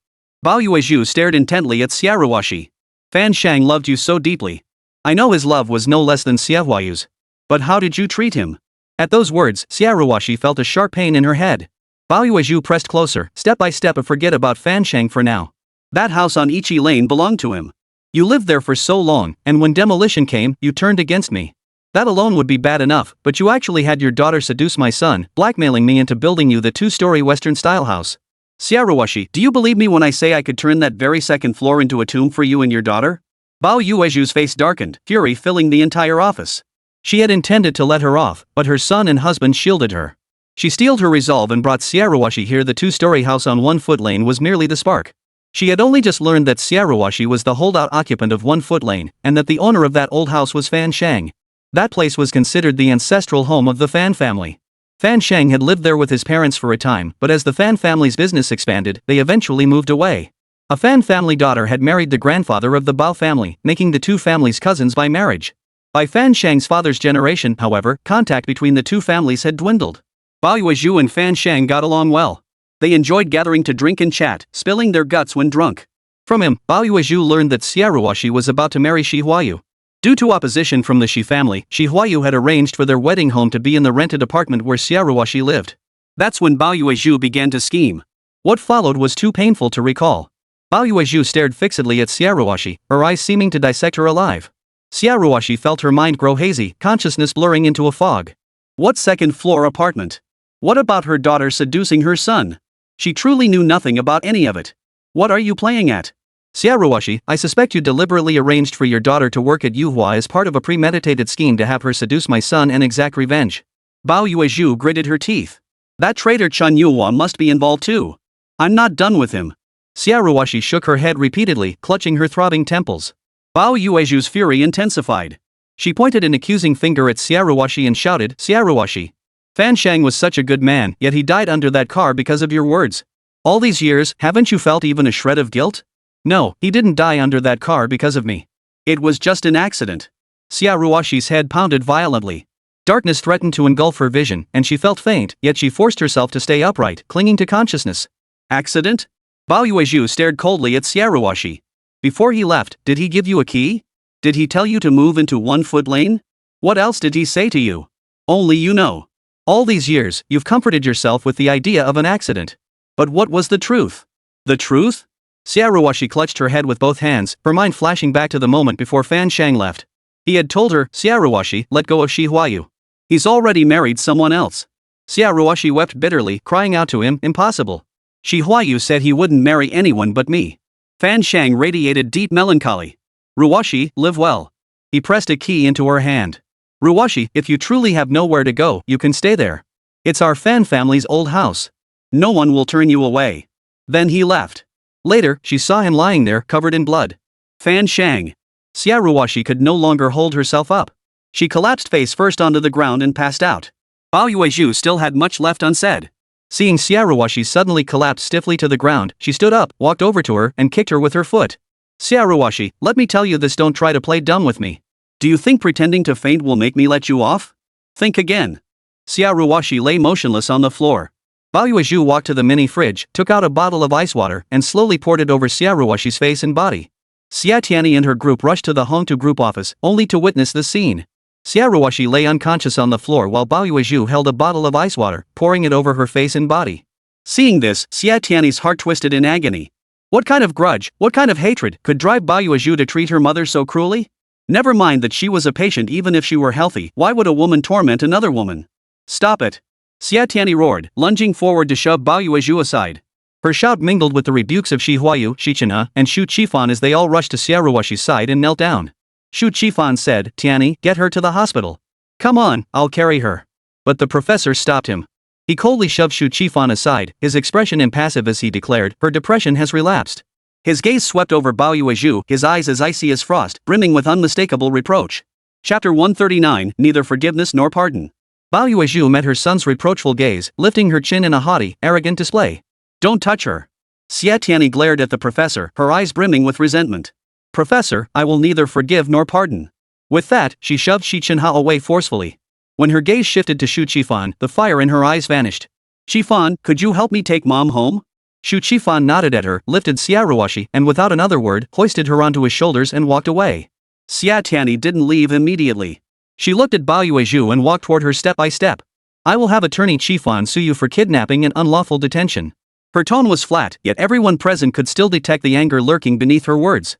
Bao Yuezhu stared intently at Xie Ruwashi. "Fan Shang loved you so deeply. I know his love was no less than Xie Huayu's. But how did you treat him?" At those words, Xie Ruwashi felt a sharp pain in her head. Bao Yuezhu pressed closer, step by step. Forget about Fan Shang for now. That house on Ichi Lane belonged to him. You lived there for so long, and when demolition came, you turned against me. That alone would be bad enough, but you actually had your daughter seduce my son, blackmailing me into building you the two-story Western-style house. Xie Ruwashi, do you believe me when I say I could turn that very second floor into a tomb for you and your daughter? Bao Yuezhu's face darkened, fury filling the entire office. She had intended to let her off, but her son and husband shielded her. She steeled her resolve and brought Xie Ruwashi here. The two-story house on 1 Foot Lane was merely the spark. She had only just learned that Xie Ruwashi was the holdout occupant of 1 Foot Lane, and that the owner of that old house was Fan Shang. That place was considered the ancestral home of the Fan family. Fan Shang had lived there with his parents for a time, but as the Fan family's business expanded, they eventually moved away. A Fan family daughter had married the grandfather of the Bao family, making the two families cousins by marriage. By Fan Shang's father's generation, however, contact between the two families had dwindled. Bao Yuezhu and Fan Shang got along well. They enjoyed gathering to drink and chat, spilling their guts when drunk. From him, Bao Yuezhu learned that Xie Ruwashi was about to marry Xi Huayu. Due to opposition from the Xi family, Xi Huayu had arranged for their wedding home to be in the rented apartment where Xie Ruwashi lived. That's when Bao Yuezhu began to scheme. What followed was too painful to recall. Bao Yuezhu stared fixedly at Xie Ruwashi, her eyes seeming to dissect her alive. Xie Ruwashi felt her mind grow hazy, consciousness blurring into a fog. What second-floor apartment? What about her daughter seducing her son? She truly knew nothing about any of it. What are you playing at? Xie Ruwashi, I suspect you deliberately arranged for your daughter to work at Yuhua as part of a premeditated scheme to have her seduce my son and exact revenge. Bao Yuezhu gritted her teeth. That traitor Chen Yuhua must be involved too. I'm not done with him. Xie Ruwashi shook her head repeatedly, clutching her throbbing temples. Bao Yuezhu's fury intensified. She pointed an accusing finger at Xie Ruwashi and shouted, Xie Ruwashi. Fan Shang was such a good man, yet he died under that car because of your words. All these years, haven't you felt even a shred of guilt? No, he didn't die under that car because of me. It was just an accident. Xie Ruwashi's head pounded violently. Darkness threatened to engulf her vision, and she felt faint, yet she forced herself to stay upright, clinging to consciousness. Accident? Bao Yuezhu stared coldly at Xiaoruoshi. Before he left, did he give you a key? Did he tell you to move into 1-foot lane? What else did he say to you? Only you know. All these years, you've comforted yourself with the idea of an accident. But what was the truth? The truth? Xiaoruoshi clutched her head with both hands, her mind flashing back to the moment before Fan Shang left. He had told her, Xiaoruoshi, let go of Shi Huayu. He's already married someone else. Xiaoruoshi wept bitterly, crying out to him, impossible. Shi Huayu said he wouldn't marry anyone but me. Fan Shang radiated deep melancholy. Ruoshi, live well. He pressed a key into her hand. Ruoshi, if you truly have nowhere to go, you can stay there. It's our Fan family's old house. No one will turn you away. Then he left. Later, she saw him lying there, covered in blood. Fan Shang. Xiaoruoshi could no longer hold herself up. She collapsed face first onto the ground and passed out. Bao Yuezhu still had much left unsaid. Seeing Xiaoruoshi suddenly collapse stiffly to the ground, she stood up, walked over to her, and kicked her with her foot. Xiaoruoshi, let me tell you this, don't try to play dumb with me. Do you think pretending to faint will make me let you off? Think again. Xiaoruoshi lay motionless on the floor. Bao Yuezhu walked to the mini fridge, took out a bottle of ice water, and slowly poured it over Xiaoruoshi's face and body. Xie Tianyi and her group rushed to the Hongtu group office, only to witness the scene. Xiaoruoshi lay unconscious on the floor while Bao Yuezhu held a bottle of ice water, pouring it over her face and body. Seeing this, Xie Tianyi's heart twisted in agony. What kind of grudge, what kind of hatred, could drive Bao Yuezhu to treat her mother so cruelly? Never mind that she was a patient. Even if she were healthy, why would a woman torment another woman? Stop it! Xie Tianyi roared, lunging forward to shove Bao Yuezhu aside. Her shout mingled with the rebukes of Shi Huayu, Xi Chenhe, and Xu Qifan as they all rushed to Xiaoruoshi's side and knelt down. Xu Qifan said, Tianyi, get her to the hospital. Come on, I'll carry her. But the professor stopped him. He coldly shoved Xu Qifan aside, his expression impassive as he declared, her depression has relapsed. His gaze swept over Bao Yuezhu, his eyes as icy as frost, brimming with unmistakable reproach. Chapter 139, Neither Forgiveness Nor Pardon. Bao Yuezhu met her son's reproachful gaze, lifting her chin in a haughty, arrogant display. Don't touch her. Xie Tianyi glared at the professor, her eyes brimming with resentment. Professor, I will neither forgive nor pardon. With that, she shoved Xi Chenhe away forcefully. When her gaze shifted to Xu Qifan, the fire in her eyes vanished. Qifan, could you help me take mom home? Xu Qifan nodded at her, lifted Xiaoruoshi, and without another word, hoisted her onto his shoulders and walked away. Xie Tianyi didn't leave immediately. She looked at Bao Yuezhu and walked toward her step by step. I will have attorney Qifan sue you for kidnapping and unlawful detention. Her tone was flat, yet everyone present could still detect the anger lurking beneath her words.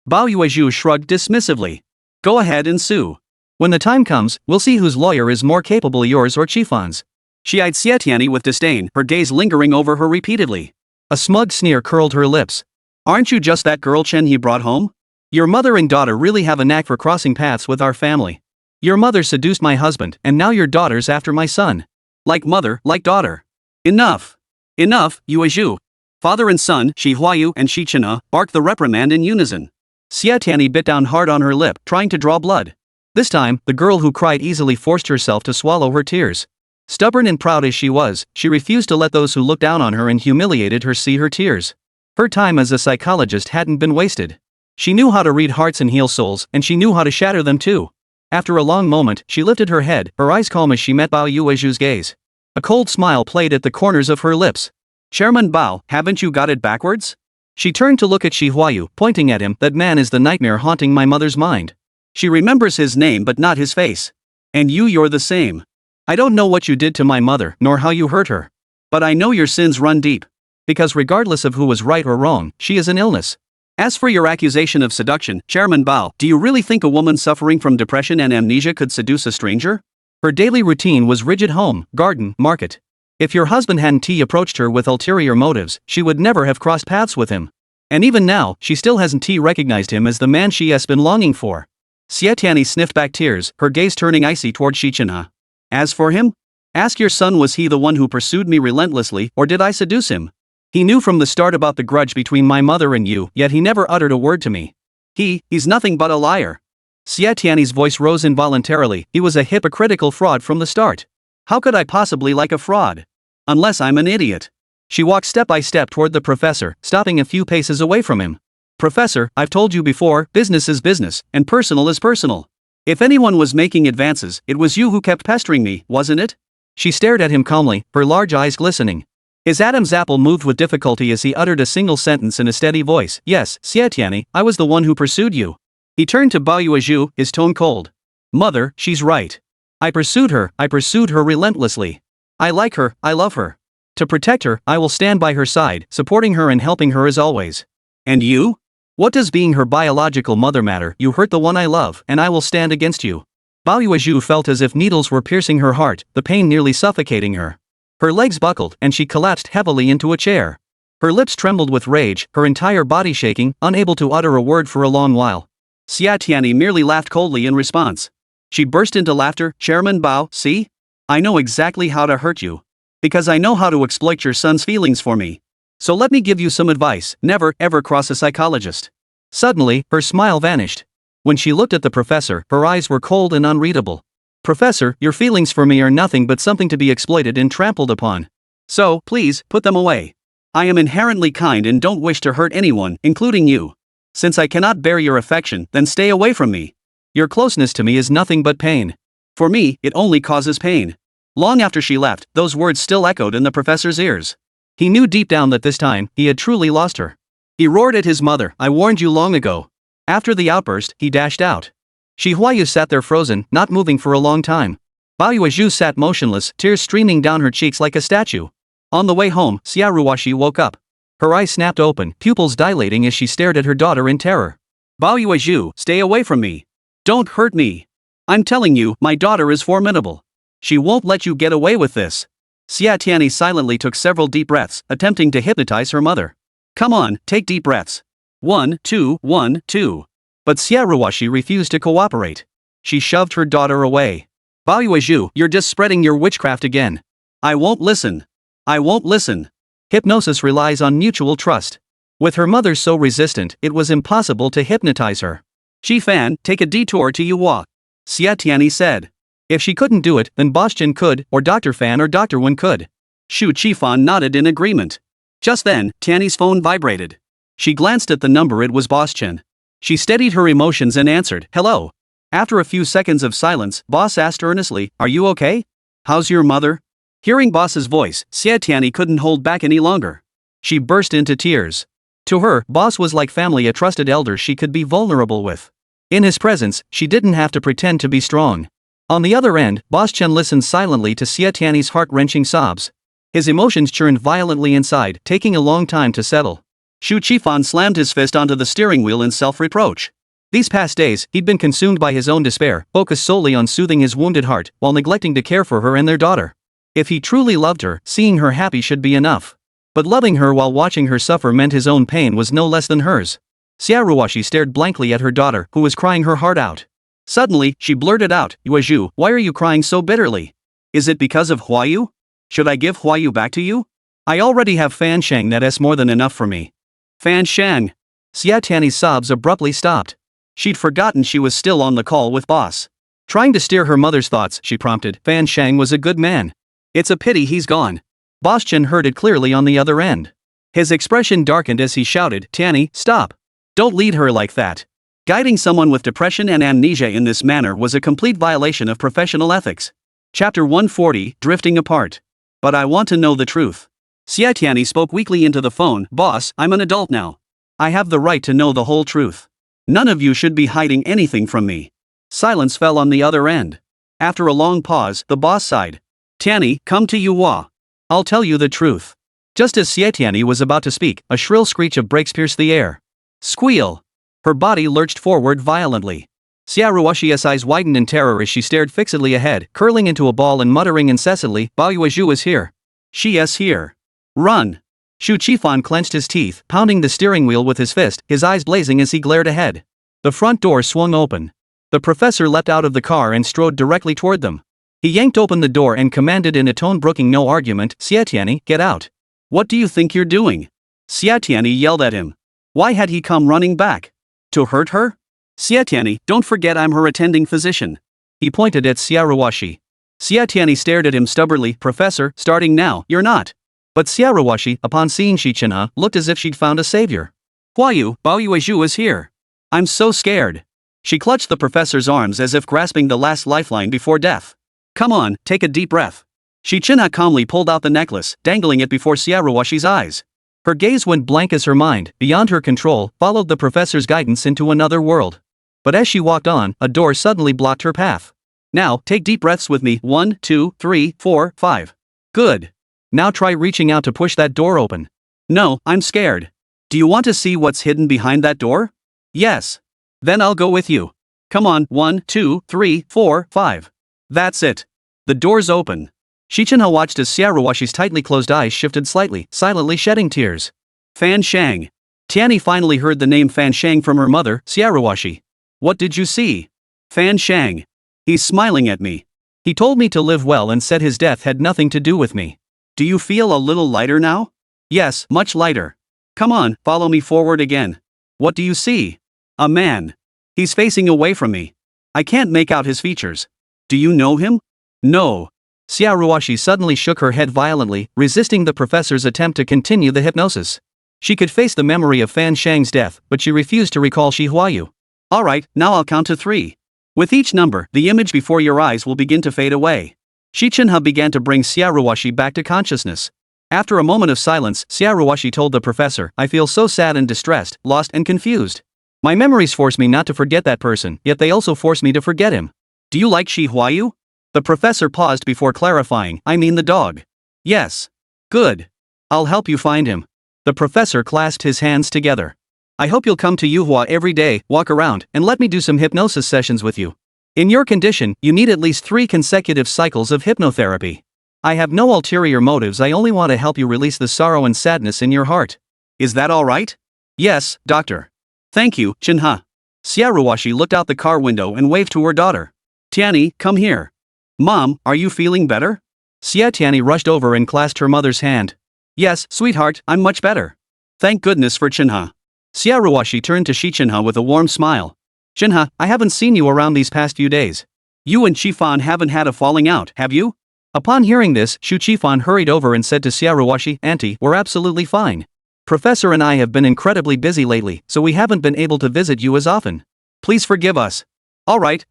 Bao Yuezhu shrugged dismissively. Go ahead and sue. When the time comes, we'll see whose lawyer is more capable, yours or Qifan's. She eyed Xie Tianyi with disdain, her gaze lingering over her repeatedly. A smug sneer curled her lips. Aren't you just that girl Chen he brought home? Your mother and daughter really have a knack for crossing paths with our family. Your mother seduced my husband, and now your daughter's after my son. Like mother, like daughter. Enough. Enough, Yuezhu. Father and son, Shi Huayu and Xi Chenhe, barked the reprimand in unison. Xie Tianyi bit down hard on her lip, trying to draw blood. This time, the girl who cried easily forced herself to swallow her tears. Stubborn and proud as she was, she refused to let those who looked down on her and humiliated her see her tears. Her time as a psychologist hadn't been wasted. She knew how to read hearts and heal souls, and she knew how to shatter them too. After a long moment, she lifted her head, her eyes calm as she met Bao Yuezhu's gaze. A cold smile played at the corners of her lips. Chairman Bao, haven't you got it backwards? She turned to look at Shi Huayu, pointing at him. That man is the nightmare haunting my mother's mind. She remembers his name but not his face. And you're the same. I don't know what you did to my mother, nor how you hurt her. But I know your sins run deep. Because regardless of who was right or wrong, she is an illness. As for your accusation of seduction, Chairman Bao, do you really think a woman suffering from depression and amnesia could seduce a stranger? Her daily routine was rigid: home, garden, market. If your husband hadn't approached her with ulterior motives, she would never have crossed paths with him. And even now, she still hasn't recognized him as the man she has been longing for. Xie Tianyi sniffed back tears, her gaze turning icy toward Xi Chenhe. As for him? Ask your son, was he the one who pursued me relentlessly, or did I seduce him? He knew from the start about the grudge between my mother and you, yet he never uttered a word to me. He's nothing but a liar. Xie Tianyi's voice rose involuntarily. He was a hypocritical fraud from the start. How could I possibly like a fraud? Unless I'm an idiot. She walked step by step toward the professor, stopping a few paces away from him. Professor, I've told you before, business is business, and personal is personal. If anyone was making advances, it was you who kept pestering me, wasn't it? She stared at him calmly, her large eyes glistening. His Adam's apple moved with difficulty as he uttered a single sentence in a steady voice. Yes, Xie Tianyi, I was the one who pursued you. He turned to Bao Yuezhu, his tone cold. Mother, she's right. I pursued her relentlessly. I like her, I love her. To protect her, I will stand by her side, supporting her and helping her as always. And you? What does being her biological mother matter? You hurt the one I love, and I will stand against you. Bao Yuezhu felt as if needles were piercing her heart, the pain nearly suffocating her. Her legs buckled, and she collapsed heavily into a chair. Her lips trembled with rage, her entire body shaking, unable to utter a word for a long while. Xie Tianyi merely laughed coldly in response. She burst into laughter. Chairman Bao, see? I know exactly how to hurt you. Because I know how to exploit your son's feelings for me. So let me give you some advice, never, ever cross a psychologist. Suddenly, her smile vanished. When she looked at the professor, her eyes were cold and unreadable. Professor, your feelings for me are nothing but something to be exploited and trampled upon. So, please, put them away. I am inherently kind and don't wish to hurt anyone, including you. Since I cannot bear your affection, then stay away from me. Your closeness to me is nothing but pain. For me, it only causes pain. Long after she left, those words still echoed in the professor's ears. He knew deep down that this time, he had truly lost her. He roared at his mother, I warned you long ago. After the outburst, he dashed out. Huayu sat there frozen, not moving for a long time. Bao Yuezhu sat motionless, tears streaming down her cheeks like a statue. On the way home, Xia woke up. Her eyes snapped open, pupils dilating as she stared at her daughter in terror. Bao Yuezhu, stay away from me. Don't hurt me. I'm telling you, my daughter is formidable. She won't let you get away with this. Xie Tianyi silently took several deep breaths, attempting to hypnotize her mother. Come on, take deep breaths. 1, 2, 1, 2. But Xia refused to cooperate. She shoved her daughter away. Bao Yuezhu, you're just spreading your witchcraft again. I won't listen. I won't listen. Hypnosis relies on mutual trust. With her mother so resistant, it was impossible to hypnotize her. Xi Fan, take a detour to Yuhua. Xie Tianyi said. If she couldn't do it, then Boss Chen could, or Dr. Fan or Dr. Wen could. Shu Qifan nodded in agreement. Just then, Tianyi's phone vibrated. She glanced at the number. It was Boss Chen. She steadied her emotions and answered, hello. After a few seconds of silence, Boss asked earnestly, are you okay? How's your mother? Hearing Boss's voice, Xie Tianyi couldn't hold back any longer. She burst into tears. To her, Boss was like family, a trusted elder she could be vulnerable with. In his presence, she didn't have to pretend to be strong. On the other end, Boss Chen listened silently to Xie Tianyi's heart-wrenching sobs. His emotions churned violently inside, taking a long time to settle. Shu Qifan slammed his fist onto the steering wheel in self-reproach. These past days, he'd been consumed by his own despair, focused solely on soothing his wounded heart, while neglecting to care for her and their daughter. If he truly loved her, seeing her happy should be enough. But loving her while watching her suffer meant his own pain was no less than hers. Xia stared blankly at her daughter, who was crying her heart out. Suddenly, she blurted out, Yuezhu, why are you crying so bitterly? Is it because of Huayu? Should I give Huayu back to you? I already have Fan Shang, that's more than enough for me. Fan Shang. Xie Tianyi's sobs abruptly stopped. She'd forgotten she was still on the call with Boss. Trying to steer her mother's thoughts, she prompted, Fan Shang was a good man. It's a pity he's gone. Boss Chen heard it clearly on the other end. His expression darkened as he shouted, Tianyi, stop. Don't lead her like that. Guiding someone with depression and amnesia in this manner was a complete violation of professional ethics. Chapter 140, Drifting Apart. But I want to know the truth. Xie Tianyi spoke weakly into the phone, Boss, I'm an adult now. I have the right to know the whole truth. None of you should be hiding anything from me. Silence fell on the other end. After a long pause, the boss sighed. Tianyi, come to Yuhua. I'll tell you the truth. Just as Xie Tianyi was about to speak, a shrill screech of brakes pierced the air. Squeal! Her body lurched forward violently. Xiaoruoxi's eyes widened in terror as she stared fixedly ahead, curling into a ball and muttering incessantly, Bao Yuezhu is here. She is here. Run! Shu Qifan clenched his teeth, pounding the steering wheel with his fist, his eyes blazing as he glared ahead. The front door swung open. The professor leapt out of the car and strode directly toward them. He yanked open the door and commanded in a tone brooking no argument, Xie Tianyi, get out. What do you think you're doing? Xie Tianyi yelled at him. Why had he come running back? To hurt her? Xie Tianyi, don't forget I'm her attending physician. He pointed at Xiaoruoxi. Xie Tianyi stared at him stubbornly, Professor, starting now, you're not. But Xiaoruoxi, upon seeing Xi Chenhe, looked as if she'd found a savior. Huayu, Bao Yuezhu is here. I'm so scared. She clutched the professor's arms as if grasping the last lifeline before death. Come on, take a deep breath. Xi Chenhe calmly pulled out the necklace, dangling it before Xiaowashi's eyes. Her gaze went blank as her mind, beyond her control, followed the professor's guidance into another world. But as she walked on, a door suddenly blocked her path. Now, take deep breaths with me. 1, 2, 3, 4, 5. Good. Now try reaching out to push that door open. No, I'm scared. Do you want to see what's hidden behind that door? Yes. Then I'll go with you. Come on. 1, 2, 3, 4, 5. That's it. The door's open. Xi Chenhe watched as Xiaowashi's tightly closed eyes shifted slightly, silently shedding tears. Fan Shang. Tianyi finally heard the name Fan Shang from her mother, Xiaowashi. What did you see? Fan Shang. He's smiling at me. He told me to live well and said his death had nothing to do with me. Do you feel a little lighter now? Yes, much lighter. Come on, follow me forward again. What do you see? A man. He's facing away from me. I can't make out his features. Do you know him? No. Xiaowashi suddenly shook her head violently, resisting the professor's attempt to continue the hypnosis. She could face the memory of Fan Shang's death, but she refused to recall Huayu. Alright, now I'll count to 3. With each number, the image before your eyes will begin to fade away. Xi Chenhe began to bring Xiaowashi back to consciousness. After a moment of silence, Xiaowashi told the professor, I feel so sad and distressed, lost and confused. My memories force me not to forget that person, yet they also force me to forget him. Do you like Huayu? The professor paused before clarifying, I mean the dog. Yes. Good. I'll help you find him. The professor clasped his hands together. I hope you'll come to Yuhua every day, walk around, and let me do some hypnosis sessions with you. In your condition, you need at least 3 consecutive cycles of hypnotherapy. I have no ulterior motives, I only want to help you release the sorrow and sadness in your heart. Is that all right? Yes, doctor. Thank you, Chenhe. Xiaowashi looked out the car window and waved to her daughter. Tianyi, come here. Mom, are you feeling better? Xie Tianyi rushed over and clasped her mother's hand. Yes, sweetheart, I'm much better. Thank goodness for Chenhe. Xiaowashi turned to Xi Chenhe with a warm smile. Chenhe, I haven't seen you around these past few days. You and Qifan haven't had a falling out, have you? Upon hearing this, Shu Qifan hurried over and said to Xiaowashi, Auntie, we're absolutely fine. Professor and I have been incredibly busy lately, so we haven't been able to visit you as often. Please forgive us. Alright.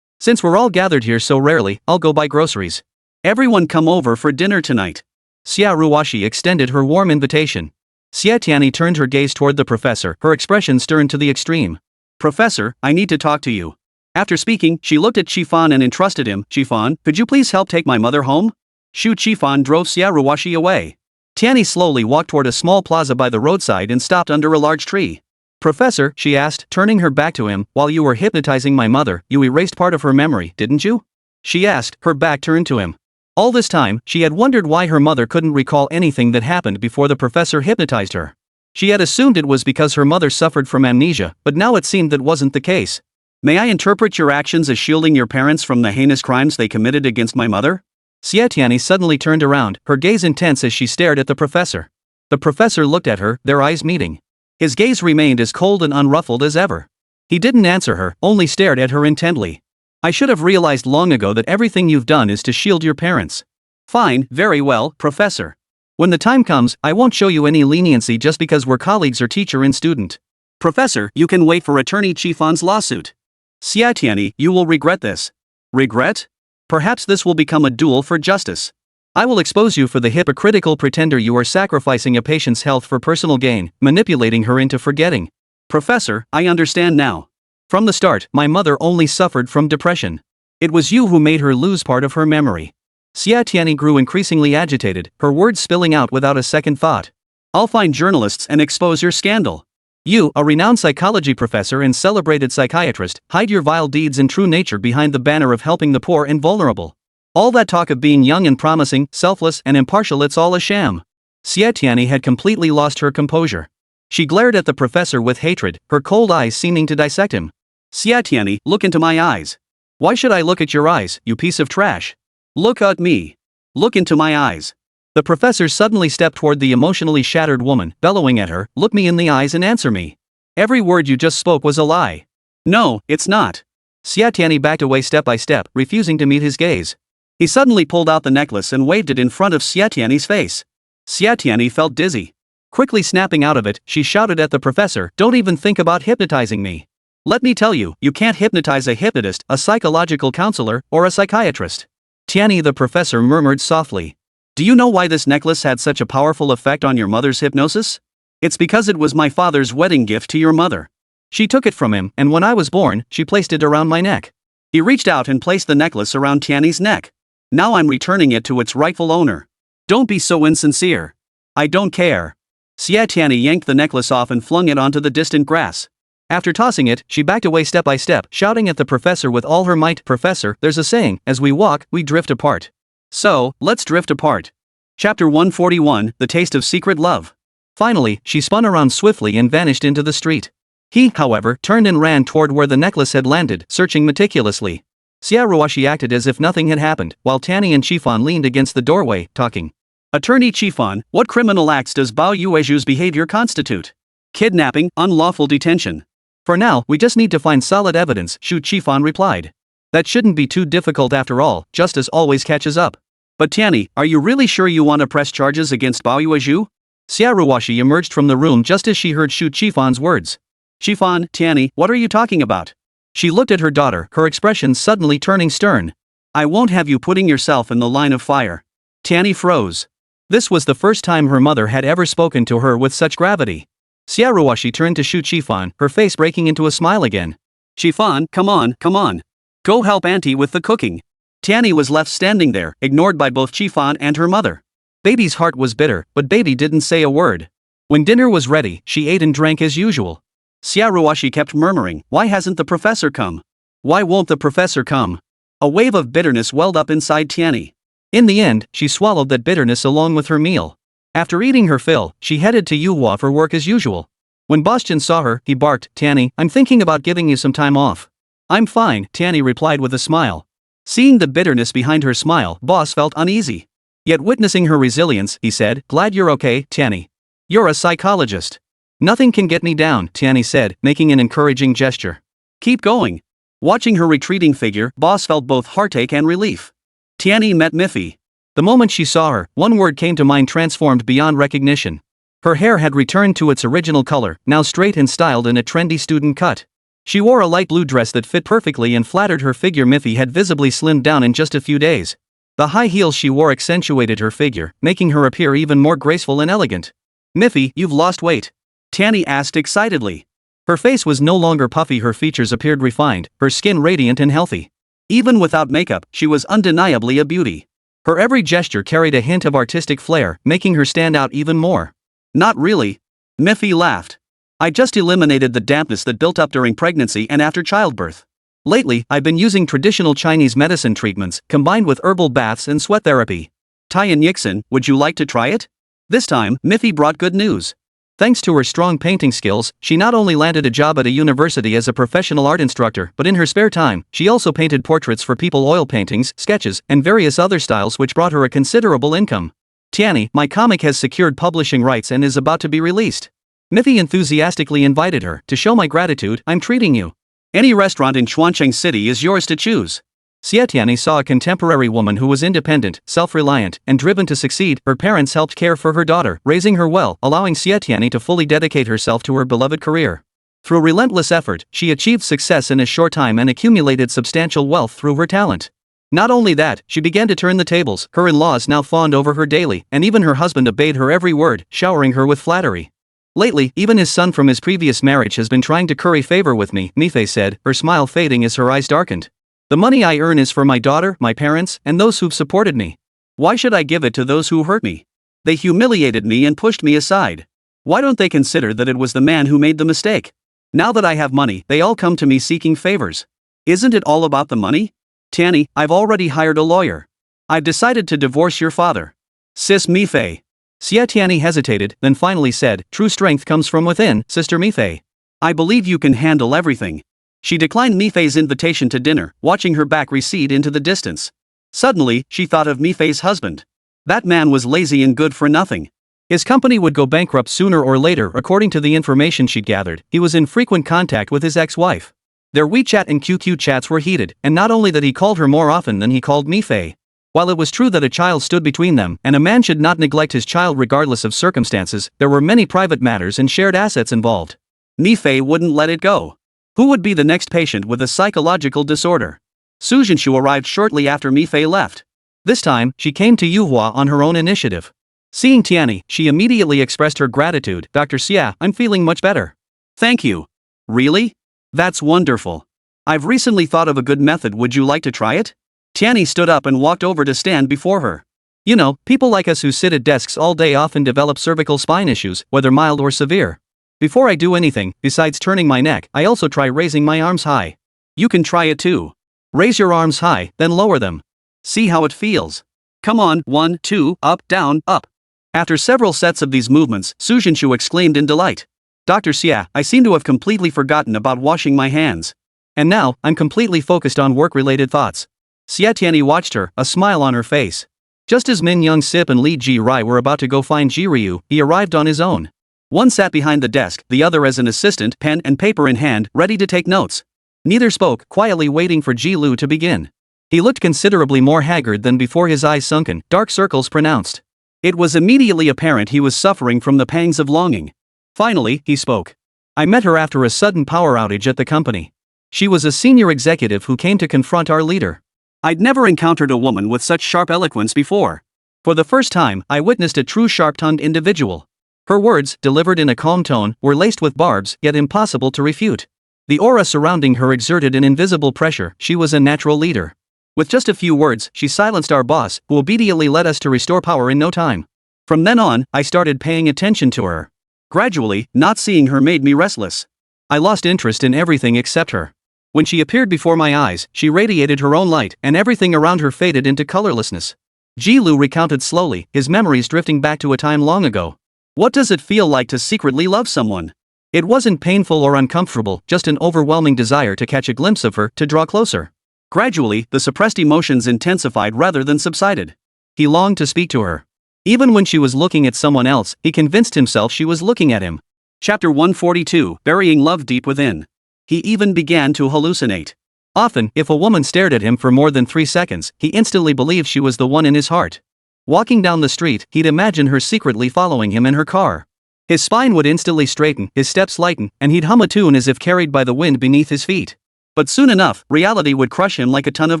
Since we're all gathered here so rarely, I'll go buy groceries. Everyone come over for dinner tonight. Xiaowashi extended her warm invitation. Xie Tianyi turned her gaze toward the professor, her expression stern to the extreme. Professor, I need to talk to you. After speaking, she looked at Qifan and entrusted him. Qifan, could you please help take my mother home? Shu Qifan drove Xiaowashi away. Tianyi slowly walked toward a small plaza by the roadside and stopped under a large tree. Professor, she asked, turning her back to him, while you were hypnotizing my mother, you erased part of her memory, didn't you? She asked, her back turned to him. All this time, she had wondered why her mother couldn't recall anything that happened before the professor hypnotized her. She had assumed it was because her mother suffered from amnesia, but now it seemed that wasn't the case. May I interpret your actions as shielding your parents from the heinous crimes they committed against my mother? Xie Tianyi suddenly turned around, her gaze intense as she stared at the professor. The professor looked at her, their eyes meeting. His gaze remained as cold and unruffled as ever. He didn't answer her, only stared at her intently. I should have realized long ago that everything you've done is to shield your parents. Fine, very well, Professor. When the time comes, I won't show you any leniency just because we're colleagues or teacher and student. Professor, you can wait for Attorney Qifan's lawsuit. Xie Tianyi, you will regret this. Regret? Perhaps this will become a duel for justice. I will expose you for the hypocritical pretender you are sacrificing a patient's health for personal gain, manipulating her into forgetting. Professor, I understand now. From the start, my mother only suffered from depression. It was you who made her lose part of her memory. Xie Tianyi grew increasingly agitated, her words spilling out without a second thought. I'll find journalists and expose your scandal. You, a renowned psychology professor and celebrated psychiatrist, hide your vile deeds and true nature behind the banner of helping the poor and vulnerable. All that talk of being young and promising, selfless and impartial, it's all a sham. Xie Tianyi had completely lost her composure. She glared at the professor with hatred, her cold eyes seeming to dissect him. Xie Tianyi, look into my eyes. Why should I look at your eyes, you piece of trash? Look at me. Look into my eyes. The professor suddenly stepped toward the emotionally shattered woman, bellowing at her, look me in the eyes and answer me. Every word you just spoke was a lie. No, it's not. Xie Tianyi backed away step by step, refusing to meet his gaze. He suddenly pulled out the necklace and waved it in front of Xie Tianyi's face. Xie Tianyi felt dizzy. Quickly snapping out of it, she shouted at the professor, don't even think about hypnotizing me. Let me tell you, you can't hypnotize a hypnotist, a psychological counselor, or a psychiatrist. Tianyi the professor murmured softly. Do you know why this necklace had such a powerful effect on your mother's hypnosis? It's because it was my father's wedding gift to your mother. She took it from him, and when I was born, she placed it around my neck. He reached out and placed the necklace around Tianyi's neck. Now I'm returning it to its rightful owner. Don't be so insincere. I don't care. Xie Tianyi yanked the necklace off and flung it onto the distant grass. After tossing it, she backed away step by step, shouting at the professor with all her might, Professor, there's a saying, as we walk, we drift apart. So, let's drift apart. Chapter 141, The Taste of Secret Love. Finally, she spun around swiftly and vanished into the street. He, however, turned and ran toward where the necklace had landed, searching meticulously. Xiaoruoshi acted as if nothing had happened, while Tianyi and Qifan leaned against the doorway, talking. Attorney Qifan, what criminal acts does Bao Yuezhu's behavior constitute? Kidnapping, unlawful detention. For now, we just need to find solid evidence, Xu Qifan replied. That shouldn't be too difficult after all, justice always catches up. But Tianyi, are you really sure you want to press charges against Bao Yuezhu? Xiaoruoshi emerged from the room just as she heard Xu Qifan's words. Qifan, Tianyi, what are you talking about? She looked at her daughter, her expression suddenly turning stern. I won't have you putting yourself in the line of fire. Tianyi froze. This was the first time her mother had ever spoken to her with such gravity. Xiaoruoshi turned to Xu Qifan, her face breaking into a smile again. Qifan, come on. Go help auntie with the cooking. Tianyi was left standing there, ignored by both Qifan and her mother. Baby's heart was bitter, but baby didn't say a word. When dinner was ready, she ate and drank as usual. Xiaoruoshi kept murmuring, why hasn't the professor come? Why won't the professor come? A wave of bitterness welled up inside Tianyi. In the end, she swallowed that bitterness along with her meal. After eating her fill, she headed to Yuhua for work as usual. When Bastian saw her, he barked, Tianyi, I'm thinking about giving you some time off. I'm fine, Tianyi replied with a smile. Seeing the bitterness behind her smile, Boss felt uneasy. Yet witnessing her resilience, he said, glad you're okay, Tianyi. You're a psychologist. Nothing can get me down, Tianyi said, making an encouraging gesture. Keep going. Watching her retreating figure, Boss felt both heartache and relief. Tianyi met Miffy. The moment she saw her, one word came to mind, transformed beyond recognition. Her hair had returned to its original color, now straight and styled in a trendy student cut. She wore a light blue dress that fit perfectly and flattered her figure. Miffy had visibly slimmed down in just a few days. The high heels she wore accentuated her figure, making her appear even more graceful and elegant. Miffy, you've lost weight. Tianyi asked excitedly. Her face was no longer puffy, her features appeared refined, her skin radiant and healthy. Even without makeup, she was undeniably a beauty. Her every gesture carried a hint of artistic flair, making her stand out even more. Not really. Miffy laughed. I just eliminated the dampness that built up during pregnancy and after childbirth. Lately, I've been using traditional Chinese medicine treatments, combined with herbal baths and sweat therapy. Tian Yixin, would you like to try it? This time, Miffy brought good news. Thanks to her strong painting skills, she not only landed a job at a university as a professional art instructor, but in her spare time, she also painted portraits for people, oil paintings, sketches, and various other styles which brought her a considerable income. Tianyi, my comic has secured publishing rights and is about to be released. Miffy enthusiastically invited her. To show my gratitude, I'm treating you. Any restaurant in Chuancheng City is yours to choose. Xie Tianyi saw a contemporary woman who was independent, self-reliant, and driven to succeed. Her parents helped care for her daughter, raising her well, allowing Xie Tianyi to fully dedicate herself to her beloved career. Through relentless effort, she achieved success in a short time and accumulated substantial wealth through her talent. Not only that, she began to turn the tables. Her in-laws now fawned over her daily, and even her husband obeyed her every word, showering her with flattery. Lately, even his son from his previous marriage has been trying to curry favor with me, Miffy said, her smile fading as her eyes darkened. The money I earn is for my daughter, my parents, and those who've supported me. Why should I give it to those who hurt me? They humiliated me and pushed me aside. Why don't they consider that it was the man who made the mistake? Now that I have money, they all come to me seeking favors. Isn't it all about the money? Tianyi, I've already hired a lawyer. I've decided to divorce your father. Sis Miffy. Xie Tianyi hesitated, then finally said, true strength comes from within, Sister Miffy. I believe you can handle everything. She declined Miffy's invitation to dinner, watching her back recede into the distance. Suddenly, she thought of Miffy's husband. That man was lazy and good for nothing. His company would go bankrupt sooner or later, according to the information she'd gathered. He was in frequent contact with his ex-wife. Their WeChat and QQ chats were heated, and not only that, he called her more often than he called Miffy. While it was true that a child stood between them, and a man should not neglect his child regardless of circumstances, there were many private matters and shared assets involved. Miffy wouldn't let it go. Who would be the next patient with a psychological disorder? Su Jinshu arrived shortly after Mi Fei left. This time, she came to Yuhua on her own initiative. Seeing Tianyi, she immediately expressed her gratitude. Dr. Xie, I'm feeling much better. Thank you. Really? That's wonderful. I've recently thought of a good method, would you like to try it? Tianyi stood up and walked over to stand before her. You know, people like us who sit at desks all day often develop cervical spine issues, whether mild or severe. Before I do anything, besides turning my neck, I also try raising my arms high. You can try it too. Raise your arms high, then lower them. See how it feels. Come on, 1, 2, up, down, up. After several sets of these movements, Su Jinshu exclaimed in delight. Dr. Xie, I seem to have completely forgotten about washing my hands. And now, I'm completely focused on work-related thoughts. Xie Tianyi watched her, a smile on her face. Just as Min Young Sip and Li Ji Rai were about to go find Ji Ryu, he arrived on his own. One sat behind the desk, the other as an assistant, pen and paper in hand, ready to take notes. Neither spoke, quietly waiting for Ji Lu to begin. He looked considerably more haggard than before, his eyes sunken, dark circles pronounced. It was immediately apparent he was suffering from the pangs of longing. Finally, he spoke. I met her after a sudden power outage at the company. She was a senior executive who came to confront our leader. I'd never encountered a woman with such sharp eloquence before. For the first time, I witnessed a true sharp-tongued individual. Her words, delivered in a calm tone, were laced with barbs, yet impossible to refute. The aura surrounding her exerted an invisible pressure. She was a natural leader. With just a few words, she silenced our boss, who obediently led us to restore power in no time. From then on, I started paying attention to her. Gradually, not seeing her made me restless. I lost interest in everything except her. When she appeared before my eyes, she radiated her own light, and everything around her faded into colorlessness. Ji Lu recounted slowly, his memories drifting back to a time long ago. What does it feel like to secretly love someone? It wasn't painful or uncomfortable, just an overwhelming desire to catch a glimpse of her, to draw closer. Gradually, the suppressed emotions intensified rather than subsided. He longed to speak to her. Even when she was looking at someone else, he convinced himself she was looking at him. Chapter 142, Burying Love Deep Within. He even began to hallucinate. Often, if a woman stared at him for more than 3 seconds, he instantly believed she was the one in his heart. Walking down the street, he'd imagine her secretly following him in her car. His spine would instantly straighten, his steps lighten, and he'd hum a tune as if carried by the wind beneath his feet. But soon enough, reality would crush him like a ton of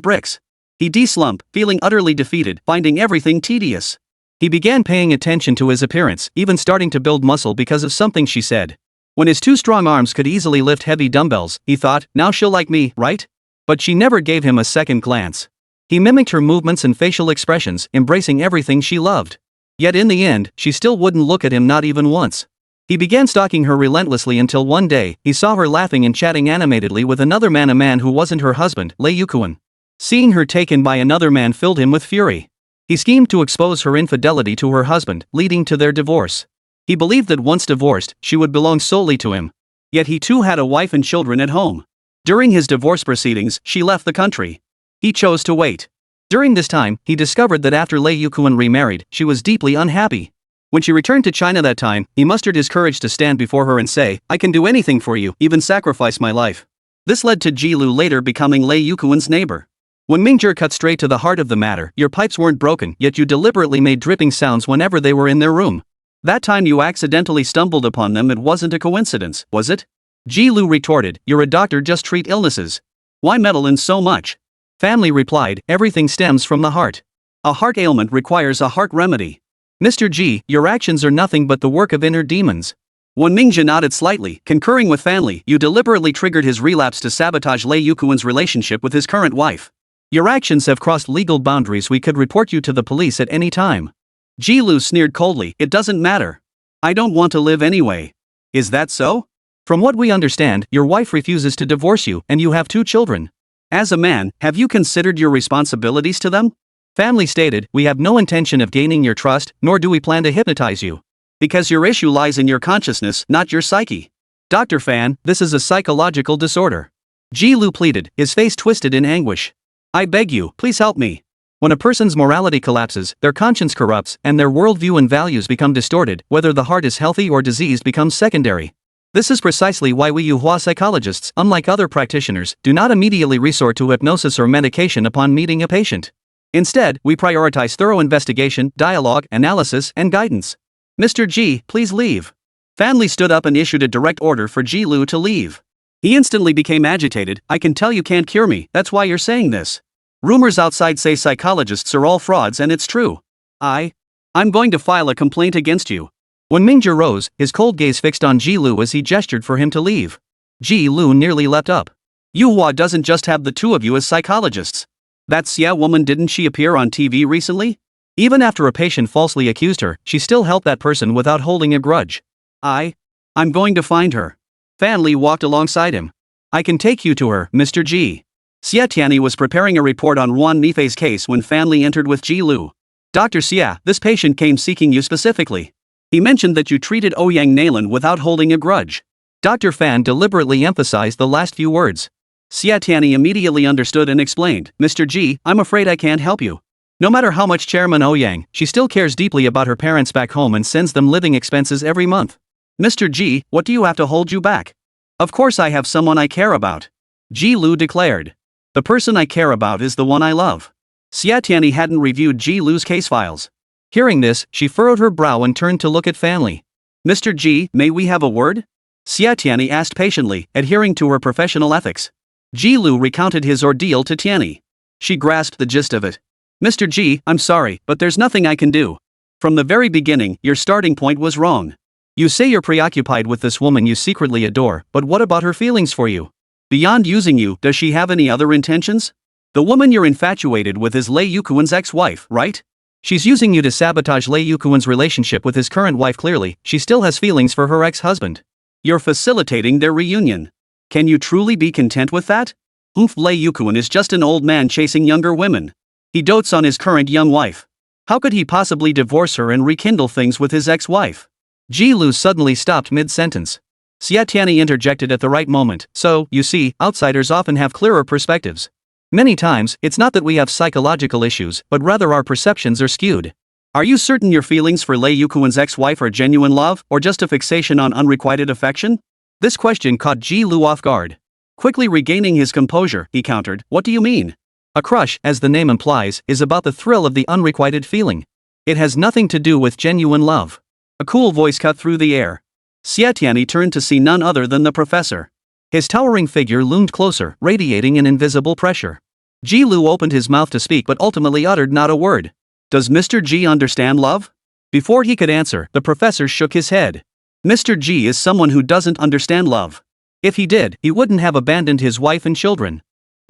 bricks. He'd de-slump, feeling utterly defeated, finding everything tedious. He began paying attention to his appearance, even starting to build muscle because of something she said. When his 2 strong arms could easily lift heavy dumbbells, he thought, now she'll like me, right? But she never gave him a second glance. He mimicked her movements and facial expressions, embracing everything she loved. Yet in the end, she still wouldn't look at him, not even once. He began stalking her relentlessly until one day, he saw her laughing and chatting animatedly with another man, a man who wasn't her husband, Lei Yukuan. Seeing her taken by another man filled him with fury. He schemed to expose her infidelity to her husband, leading to their divorce. He believed that once divorced, she would belong solely to him. Yet he too had a wife and children at home. During his divorce proceedings, she left the country. He chose to wait. During this time, he discovered that after Lei Yukuan remarried, she was deeply unhappy. When she returned to China that time, he mustered his courage to stand before her and say, I can do anything for you, even sacrifice my life. This led to Ji Lu later becoming Lei Yukuan's neighbor. When Mingzhong cut straight to the heart of the matter, your pipes weren't broken, yet you deliberately made dripping sounds whenever they were in their room. That time you accidentally stumbled upon them, it wasn't a coincidence, was it? Ji Lu retorted, you're a doctor, just treat illnesses. Why meddle in so much? Family replied, everything stems from the heart. A heart ailment requires a heart remedy. Mr. Ji, your actions are nothing but the work of inner demons. When Mingzhong nodded slightly, concurring with family, you deliberately triggered his relapse to sabotage Lei Yukuan's relationship with his current wife. Your actions have crossed legal boundaries, we could report you to the police at any time. Ji Lu sneered coldly, it doesn't matter. I don't want to live anyway. Is that so? From what we understand, your wife refuses to divorce you, and you have 2 children. As a man, have you considered your responsibilities to them? Family stated, we have no intention of gaining your trust, nor do we plan to hypnotize you. Because your issue lies in your consciousness, not your psyche. Dr. Fan, this is a psychological disorder. Ji Lu pleaded, his face twisted in anguish. I beg you, please help me. When a person's morality collapses, their conscience corrupts, and their worldview and values become distorted, whether the heart is healthy or diseased becomes secondary. This is precisely why we Yuhua psychologists, unlike other practitioners, do not immediately resort to hypnosis or medication upon meeting a patient. Instead, we prioritize thorough investigation, dialogue, analysis, and guidance. Mr. Ji, please leave. Family stood up and issued a direct order for Ji Lu to leave. He instantly became agitated. I can tell you can't cure me, that's why you're saying this. Rumors outside say psychologists are all frauds and it's true. I'm going to file a complaint against you. When Mingzhong rose, his cold gaze fixed on Ji Lu as he gestured for him to leave. Ji Lu nearly leapt up. Yuhua doesn't just have the two of you as psychologists. That Xie woman, didn't she appear on TV recently? Even after a patient falsely accused her, she still helped that person without holding a grudge. I'm going to find her. Fan Li walked alongside him. I can take you to her, Mr. Ji. Xie Tianyi was preparing a report on Wan Nifei's case when Fan Li entered with Ji Lu. Dr. Xie, this patient came seeking you specifically. He mentioned that you treated Ouyang Nalan without holding a grudge. Dr. Fan deliberately emphasized the last few words. Xie Tianyi immediately understood and explained, Mr. Ji, I'm afraid I can't help you. No matter how much Chairman Ouyang, she still cares deeply about her parents back home and sends them living expenses every month. Mr. Ji, what do you have to hold you back? Of course I have someone I care about. Ji Lu declared. The person I care about is the one I love. Xie Tianyi hadn't reviewed Ji Lu's case files. Hearing this, she furrowed her brow and turned to look at Fan Li. Mr. Ji, may we have a word? Xie Tianyi asked patiently, adhering to her professional ethics. Ji Lu recounted his ordeal to Tianyi. She grasped the gist of it. Mr. Ji, I'm sorry, but there's nothing I can do. From the very beginning, your starting point was wrong. You say you're preoccupied with this woman you secretly adore, but what about her feelings for you? Beyond using you, does she have any other intentions? The woman you're infatuated with is Lei Yuquan's ex-wife, right? She's using you to sabotage Lei Yuquan's relationship with his current wife. Clearly, she still has feelings for her ex-husband. You're facilitating their reunion. Can you truly be content with that? Lei Yuquan is just an old man chasing younger women. He dotes on his current young wife. How could he possibly divorce her and rekindle things with his ex-wife? Ji Lu suddenly stopped mid-sentence. Xie Tianyi interjected at the right moment. So, you see, outsiders often have clearer perspectives. Many times, it's not that we have psychological issues, but rather our perceptions are skewed. Are you certain your feelings for Lei Yuquan's ex-wife are genuine love, or just a fixation on unrequited affection? This question caught Ji Lu off guard. Quickly regaining his composure, he countered, what do you mean? A crush, as the name implies, is about the thrill of the unrequited feeling. It has nothing to do with genuine love. A cool voice cut through the air. Xie Tianyi turned to see none other than the professor. His towering figure loomed closer, radiating an invisible pressure. Ji Lu opened his mouth to speak but ultimately uttered not a word. Does Mr. Ji understand love? Before he could answer, the professor shook his head. Mr. Ji is someone who doesn't understand love. If he did, he wouldn't have abandoned his wife and children.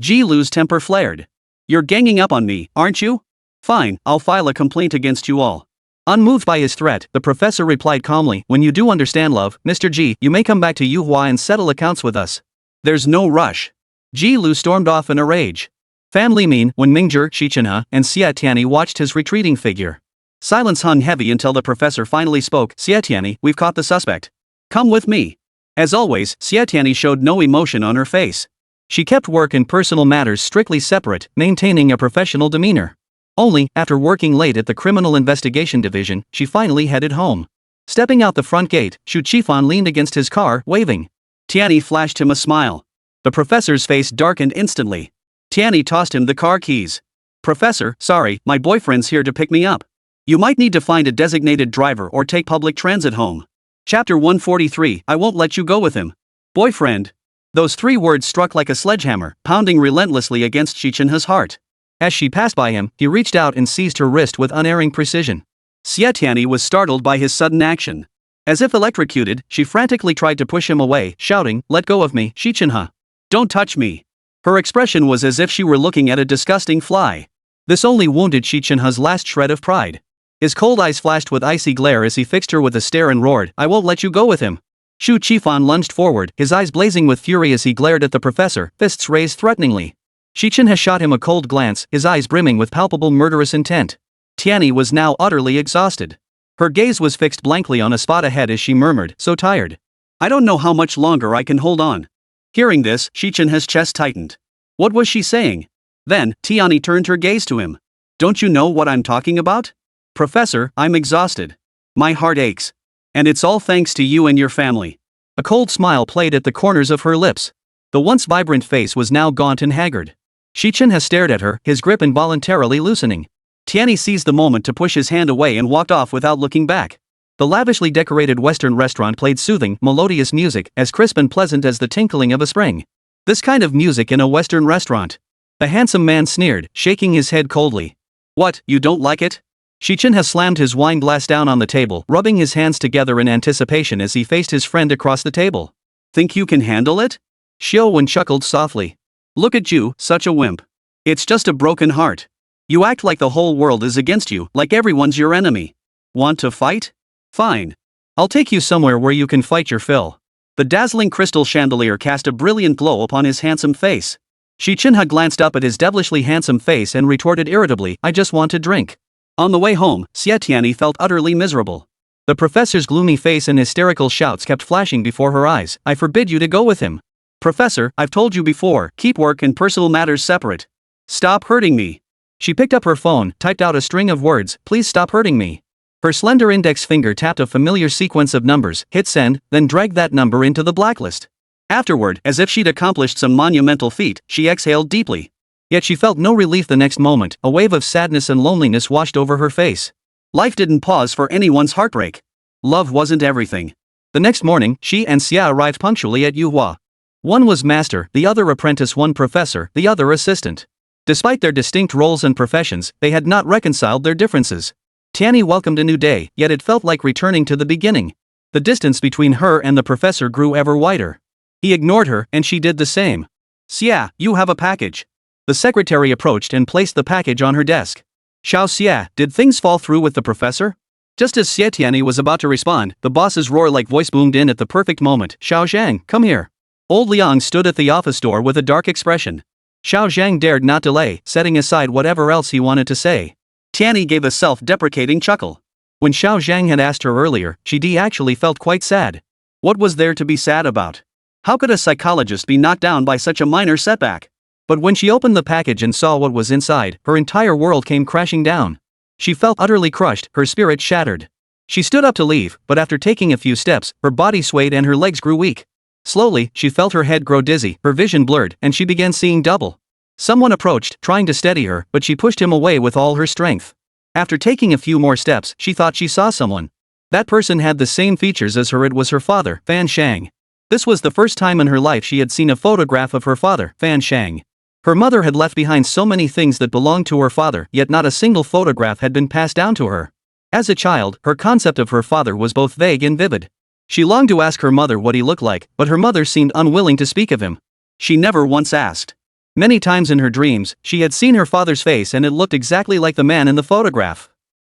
Ji Lu's temper flared. You're ganging up on me, aren't you? Fine, I'll file a complaint against you all. Unmoved by his threat, the professor replied calmly, when you do understand love, Mr. Ji, you may come back to Yuhua and settle accounts with us. There's no rush. Ji Lu stormed off in a rage. Fan Li mean, when Mingzhong, Xi Chenhe, and Xie Tianyi watched his retreating figure. Silence hung heavy until the professor finally spoke. Xie Tianyi, we've caught the suspect. Come with me. As always, Xie Tianyi showed no emotion on her face. She kept work and personal matters strictly separate, maintaining a professional demeanor. Only, after working late at the Criminal Investigation Division, she finally headed home. Stepping out the front gate, Shu Qifan leaned against his car, waving. Tianyi flashed him a smile. The professor's face darkened instantly. Tianyi tossed him the car keys. Professor, sorry, my boyfriend's here to pick me up. You might need to find a designated driver or take public transit home. Chapter 143, I won't let you go with him. Boyfriend. Those 3 words struck like a sledgehammer, pounding relentlessly against Xi Chenhe's heart. As she passed by him, he reached out and seized her wrist with unerring precision. Xie Tianyi was startled by his sudden action. As if electrocuted, she frantically tried to push him away, shouting, Let go of me, Xi Chenhe. Don't touch me. Her expression was as if she were looking at a disgusting fly. This only wounded Xi Chenhe's last shred of pride. His cold eyes flashed with icy glare as he fixed her with a stare and roared, I won't let you go with him. Shu Qifan lunged forward, his eyes blazing with fury as he glared at the professor, fists raised threateningly. Xi Chenhe shot him a cold glance, his eyes brimming with palpable murderous intent. Tianyi was now utterly exhausted. Her gaze was fixed blankly on a spot ahead as she murmured, so tired. I don't know how much longer I can hold on. Hearing this, Xi Chenhe's chest tightened. What was she saying? Then, Tianyi turned her gaze to him. Don't you know what I'm talking about? Professor, I'm exhausted. My heart aches. And it's all thanks to you and your family. A cold smile played at the corners of her lips. The once vibrant face was now gaunt and haggard. Xi Chenhe stared at her, his grip involuntarily loosening. Tianyi seized the moment to push his hand away and walked off without looking back. The lavishly decorated Western restaurant played soothing, melodious music, as crisp and pleasant as the tinkling of a spring. This kind of music in a Western restaurant? The handsome man sneered, shaking his head coldly. What, you don't like it? Xi Chenhe slammed his wine glass down on the table, rubbing his hands together in anticipation as he faced his friend across the table. Think you can handle it? Xiaowen chuckled softly. Look at you, such a wimp. It's just a broken heart. You act like the whole world is against you, like everyone's your enemy. Want to fight? Fine. I'll take you somewhere where you can fight your fill. The dazzling crystal chandelier cast a brilliant glow upon his handsome face. Xi Chenhe glanced up at his devilishly handsome face and retorted irritably, I just want to drink. On the way home, Xie Tianyi felt utterly miserable. The professor's gloomy face and hysterical shouts kept flashing before her eyes. I forbid you to go with him. Professor, I've told you before, keep work and personal matters separate. Stop hurting me. She picked up her phone, typed out a string of words, please stop hurting me. Her slender index finger tapped a familiar sequence of numbers, hit send, then dragged that number into the blacklist. Afterward, as if she'd accomplished some monumental feat, she exhaled deeply. Yet she felt no relief the next moment. A wave of sadness and loneliness washed over her face. Life didn't pause for anyone's heartbreak. Love wasn't everything. The next morning, she and Xia arrived punctually at Yuhua. One was master, the other apprentice, one professor, the other assistant. Despite their distinct roles and professions, they had not reconciled their differences. Tianyi welcomed a new day, yet it felt like returning to the beginning. The distance between her and the professor grew ever wider. He ignored her, and she did the same. Xia, you have a package. The secretary approached and placed the package on her desk. Xiao Xia, did things fall through with the professor? Just as Xie Tianyi was about to respond, the boss's roar-like voice boomed in at the perfect moment. Xiao Zhang, come here. Old Liang stood at the office door with a dark expression. Xiao Zhang dared not delay, setting aside whatever else he wanted to say. Tianyi gave a self-deprecating chuckle. When Xiao Zhang had asked her earlier, she actually felt quite sad. What was there to be sad about? How could a psychologist be knocked down by such a minor setback? But when she opened the package and saw what was inside, her entire world came crashing down. She felt utterly crushed, her spirit shattered. She stood up to leave, but after taking a few steps, her body swayed and her legs grew weak. Slowly, she felt her head grow dizzy, her vision blurred, and she began seeing double. Someone approached, trying to steady her, but she pushed him away with all her strength. After taking a few more steps, she thought she saw someone. That person had the same features as her. It was her father, Fan Shang. This was the first time in her life she had seen a photograph of her father, Fan Shang. Her mother had left behind so many things that belonged to her father, yet not a single photograph had been passed down to her. As a child, her concept of her father was both vague and vivid. She longed to ask her mother what he looked like, but her mother seemed unwilling to speak of him. She never once asked. Many times in her dreams, she had seen her father's face and it looked exactly like the man in the photograph.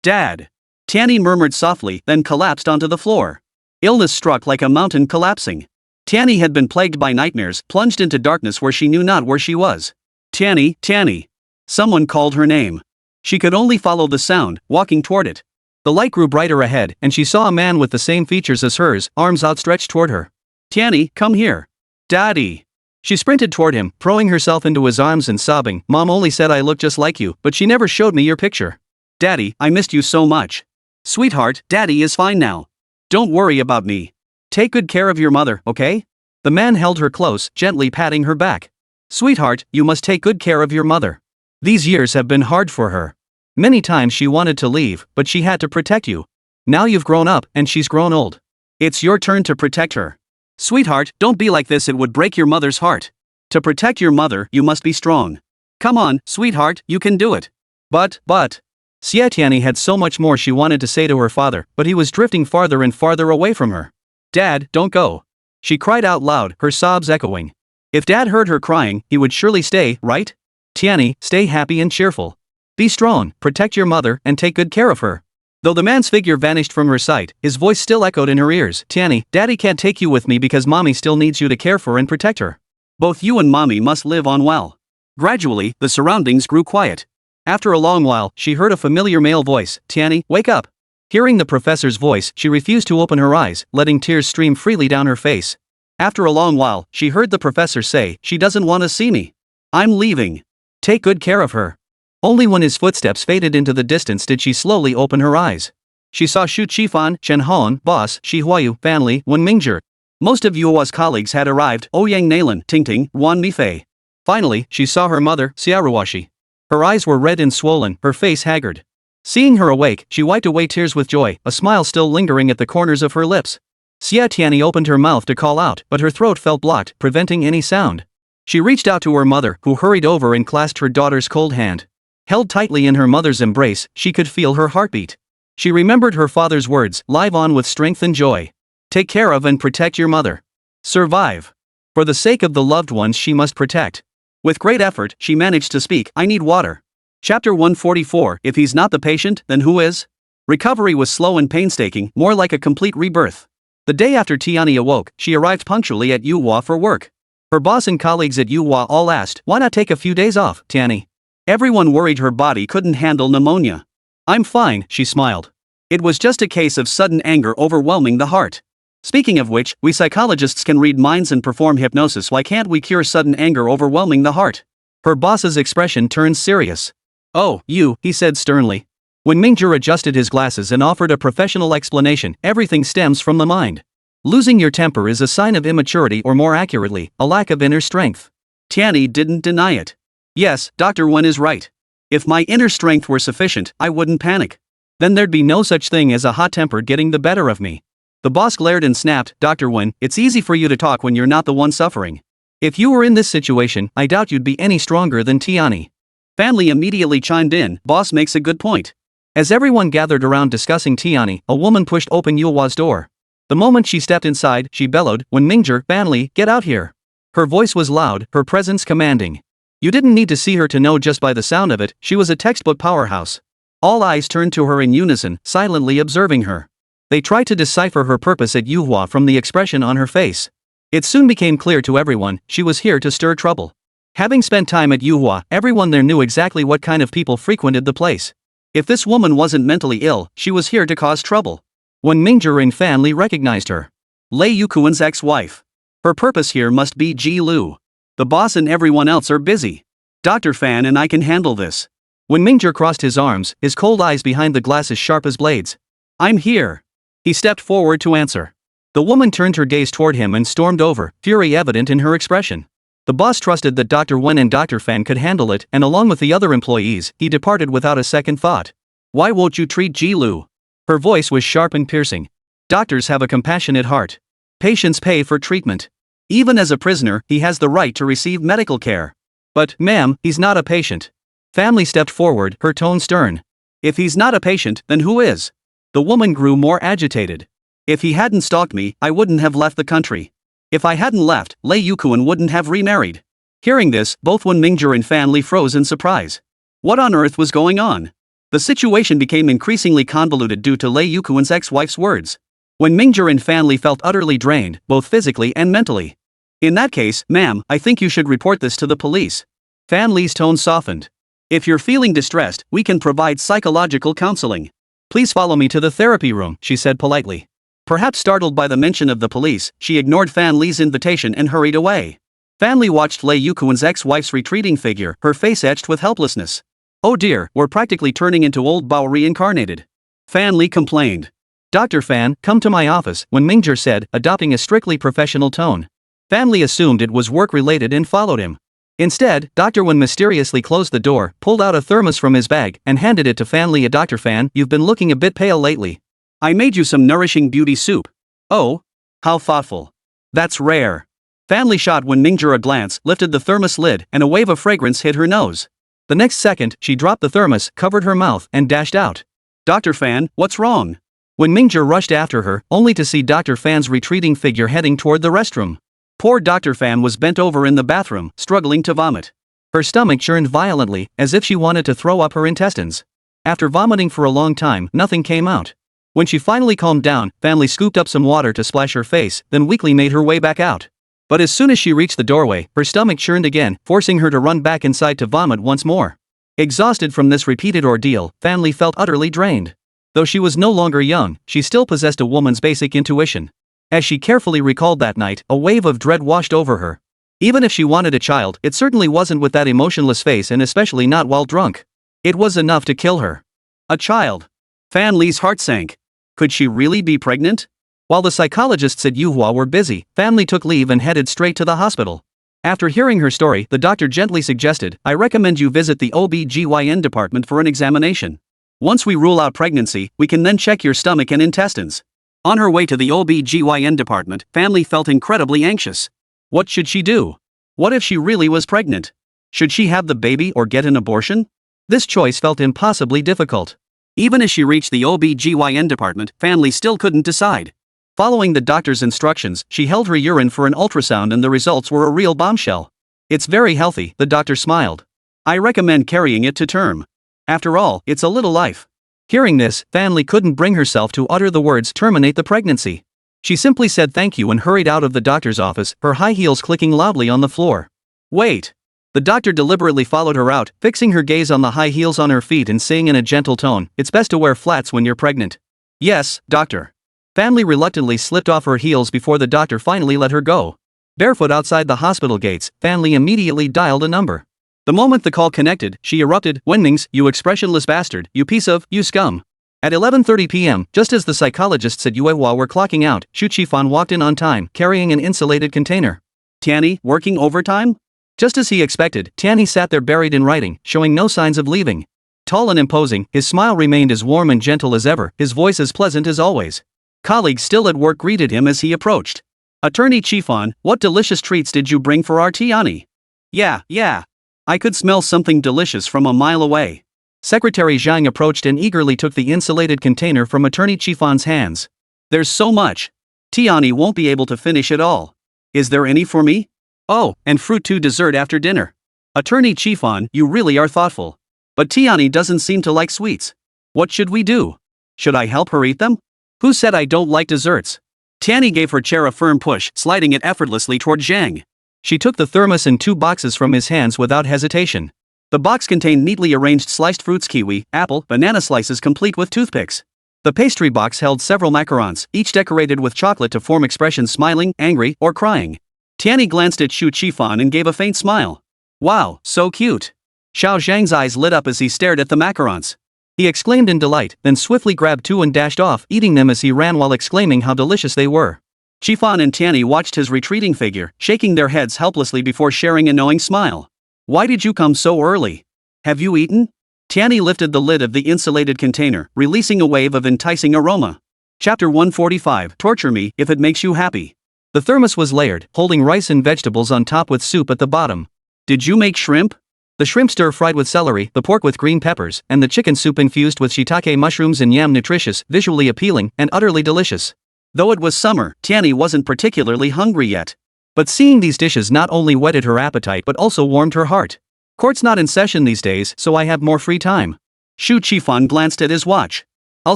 Dad. Tianyi murmured softly, then collapsed onto the floor. Illness struck like a mountain collapsing. Tianyi had been plagued by nightmares, plunged into darkness where she knew not where she was. Tianyi, Tianyi. Someone called her name. She could only follow the sound, walking toward it. The light grew brighter ahead, and she saw a man with the same features as hers, arms outstretched toward her. Tianyi, come here. Daddy. She sprinted toward him, throwing herself into his arms and sobbing, Mom only said I look just like you, but she never showed me your picture. Daddy, I missed you so much. Sweetheart, Daddy is fine now. Don't worry about me. Take good care of your mother, okay? The man held her close, gently patting her back. Sweetheart, you must take good care of your mother. These years have been hard for her. Many times she wanted to leave, but she had to protect you. Now you've grown up, and she's grown old. It's your turn to protect her. Sweetheart, don't be like this, it would break your mother's heart. To protect your mother, you must be strong. Come on, sweetheart, you can do it. But. Xie Tianyi had so much more she wanted to say to her father, but he was drifting farther and farther away from her. Dad, don't go. She cried out loud, her sobs echoing. If Dad heard her crying, he would surely stay, right? Tianyi, stay happy and cheerful. Be strong, protect your mother, and take good care of her. Though the man's figure vanished from her sight, his voice still echoed in her ears. Tianyi, Daddy can't take you with me because Mommy still needs you to care for and protect her. Both you and Mommy must live on well. Gradually, the surroundings grew quiet. After a long while, she heard a familiar male voice. Tianyi, wake up. Hearing the professor's voice, she refused to open her eyes, letting tears stream freely down her face. After a long while, she heard the professor say, she doesn't want to see me. I'm leaving. Take good care of her. Only when his footsteps faded into the distance did she slowly open her eyes. She saw Shu Qifan, Chen Hong, Boss, Shi Huayu, Fanli, Wen Mingzhong. Most of Yuhua's colleagues had arrived, Ouyang Nalan, Tingting, Wan Mifei. Finally, she saw her mother, Xiaoruashi. Her eyes were red and swollen, her face haggard. Seeing her awake, she wiped away tears with joy, a smile still lingering at the corners of her lips. Xie Tianyi opened her mouth to call out, but her throat felt blocked, preventing any sound. She reached out to her mother, who hurried over and clasped her daughter's cold hand. Held tightly in her mother's embrace, she could feel her heartbeat. She remembered her father's words, live on with strength and joy. Take care of and protect your mother. Survive. For the sake of the loved ones she must protect. With great effort, she managed to speak, I need water. Chapter 144, If he's not the patient, then who is? Recovery was slow and painstaking, more like a complete rebirth. The day after Tianyi awoke, she arrived punctually at Yuhua for work. Her boss and colleagues at Yuhua all asked, why not take a few days off, Tianyi? Everyone worried her body couldn't handle pneumonia. I'm fine, she smiled. It was just a case of sudden anger overwhelming the heart. Speaking of which, we psychologists can read minds and perform hypnosis. Why can't we cure sudden anger overwhelming the heart? Her boss's expression turned serious. Oh, he said sternly. When Mingzhong adjusted his glasses and offered a professional explanation, everything stems from the mind. Losing your temper is a sign of immaturity, or more accurately, a lack of inner strength. Tianyi didn't deny it. Yes, Dr. Wen is right. If my inner strength were sufficient, I wouldn't panic. Then there'd be no such thing as a hot temper getting the better of me. The boss glared and snapped, Dr. Wen, it's easy for you to talk when you're not the one suffering. If you were in this situation, I doubt you'd be any stronger than Tianyi. Family immediately chimed in, boss makes a good point. As everyone gathered around discussing Tianyi, a woman pushed open Yuhua's door. The moment she stepped inside, she bellowed, when Mingzhong, family, get out here. Her voice was loud, her presence commanding. You didn't need to see her to know just by the sound of it, she was a textbook powerhouse. All eyes turned to her in unison, silently observing her. They tried to decipher her purpose at Yuhua from the expression on her face. It soon became clear to everyone, she was here to stir trouble. Having spent time at Yuhua, everyone there knew exactly what kind of people frequented the place. If this woman wasn't mentally ill, she was here to cause trouble. When Mingzhong and Fan Li recognized her. Lei Yukuan's ex-wife. Her purpose here must be Ji Lu. The boss and everyone else are busy. Dr. Fan and I can handle this. When Mingzhong crossed his arms, his cold eyes behind the glasses sharp as blades. I'm here. He stepped forward to answer. The woman turned her gaze toward him and stormed over, fury evident in her expression. The boss trusted that Dr. Wen and Dr. Fan could handle it, and along with the other employees, he departed without a second thought. Why won't you treat Ji Lu? Her voice was sharp and piercing. Doctors have a compassionate heart. Patients pay for treatment. Even as a prisoner, he has the right to receive medical care. But, ma'am, he's not a patient. Family stepped forward, her tone stern. If he's not a patient, then who is? The woman grew more agitated. If he hadn't stalked me, I wouldn't have left the country. If I hadn't left, Lei Yukuan wouldn't have remarried. Hearing this, both Wen Mingzhong and Fan Li froze in surprise. What on earth was going on? The situation became increasingly convoluted due to Lei Yukuan's ex-wife's words. When Mingzhong and Fan Li felt utterly drained, both physically and mentally. In that case, ma'am, I think you should report this to the police. Fan Li's tone softened. If you're feeling distressed, we can provide psychological counseling. Please follow me to the therapy room, she said politely. Perhaps startled by the mention of the police, she ignored Fan Li's invitation and hurried away. Fan Li watched Lei Yukuan's ex-wife's retreating figure, her face etched with helplessness. Oh dear, we're practically turning into old Bao reincarnated. Fan Li complained. Dr. Fan, come to my office, Wen Mingzhong said, adopting a strictly professional tone. Fan Li assumed it was work-related and followed him. Instead, Dr. Wen mysteriously closed the door, pulled out a thermos from his bag, and handed it to Fan Li. Dr. Fan, you've been looking a bit pale lately. I made you some nourishing beauty soup. Oh? How thoughtful. That's rare. Fan Li shot Wen Mingzhong a glance, lifted the thermos lid, and a wave of fragrance hit her nose. The next second, she dropped the thermos, covered her mouth, and dashed out. Dr. Fan, what's wrong? Wen Mingzhong rushed after her, only to see Dr. Fan's retreating figure heading toward the restroom. Poor Dr. Fan was bent over in the bathroom, struggling to vomit. Her stomach churned violently, as if she wanted to throw up her intestines. After vomiting for a long time, nothing came out. When she finally calmed down, Fan Li scooped up some water to splash her face, then weakly made her way back out. But as soon as she reached the doorway, her stomach churned again, forcing her to run back inside to vomit once more. Exhausted from this repeated ordeal, Fan Li felt utterly drained. Though she was no longer young, she still possessed a woman's basic intuition. As she carefully recalled that night, a wave of dread washed over her. Even if she wanted a child, it certainly wasn't with that emotionless face, and especially not while drunk. It was enough to kill her. A child. Fan Li's heart sank. Could she really be pregnant? While the psychologists at Yuhua were busy, Fan Li took leave and headed straight to the hospital. After hearing her story, the doctor gently suggested, I recommend you visit the OB/GYN department for an examination. Once we rule out pregnancy, we can then check your stomach and intestines. On her way to the OB/GYN department, Family felt incredibly anxious. What should she do? What if she really was pregnant? Should she have the baby or get an abortion? This choice felt impossibly difficult. Even as she reached the OB/GYN department, Family still couldn't decide. Following the doctor's instructions, she held her urine for an ultrasound and the results were a real bombshell. It's very healthy, the doctor smiled. I recommend carrying it to term. After all, it's a little life. Hearing this, Family couldn't bring herself to utter the words terminate the pregnancy. She simply said thank you and hurried out of the doctor's office, her high heels clicking loudly on the floor. Wait. The doctor deliberately followed her out, fixing her gaze on the high heels on her feet and saying in a gentle tone, it's best to wear flats when you're pregnant. Yes, doctor. Family reluctantly slipped off her heels before the doctor finally let her go. Barefoot outside the hospital gates, Family immediately dialed a number. The moment the call connected, she erupted, Wenmings, you expressionless bastard, you scum. At 11:30 p.m., just as the psychologists at Yuhua were clocking out, Xu Qifan walked in on time, carrying an insulated container. Tianyi, working overtime? Just as he expected, Tianyi sat there buried in writing, showing no signs of leaving. Tall and imposing, his smile remained as warm and gentle as ever, his voice as pleasant as always. Colleagues still at work greeted him as he approached. Attorney Qifan, what delicious treats did you bring for our Tianyi? Yeah. I could smell something delicious from a mile away. Secretary Zhang approached and eagerly took the insulated container from Attorney Qifan's hands. There's so much. Tianyi won't be able to finish it all. Is there any for me? Oh, and fruit to dessert after dinner. Attorney Qifan, you really are thoughtful. But Tianyi doesn't seem to like sweets. What should we do? Should I help her eat them? Who said I don't like desserts? Tianyi gave her chair a firm push, sliding it effortlessly toward Zhang. She took the thermos and 2 boxes from his hands without hesitation. The box contained neatly arranged sliced fruits, kiwi, apple, banana slices complete with toothpicks. The pastry box held several macarons, each decorated with chocolate to form expressions smiling, angry, or crying. Tianyi glanced at Xu Qifan and gave a faint smile. Wow, so cute. Xiao Zhang's eyes lit up as he stared at the macarons. He exclaimed in delight, then swiftly grabbed 2 and dashed off, eating them as he ran while exclaiming how delicious they were. Qifan and Tianyi watched his retreating figure, shaking their heads helplessly before sharing a knowing smile. Why did you come so early? Have you eaten? Tianyi lifted the lid of the insulated container, releasing a wave of enticing aroma. Chapter 145, Torture me if it makes you happy. The thermos was layered, holding rice and vegetables on top with soup at the bottom. Did you make shrimp? The shrimp stir-fried with celery, the pork with green peppers, and the chicken soup infused with shiitake mushrooms and yam nutritious, visually appealing, and utterly delicious. Though it was summer, Tianyi wasn't particularly hungry yet. But seeing these dishes not only whetted her appetite but also warmed her heart. Court's not in session these days, so I have more free time. Xu Qifan glanced at his watch. I'll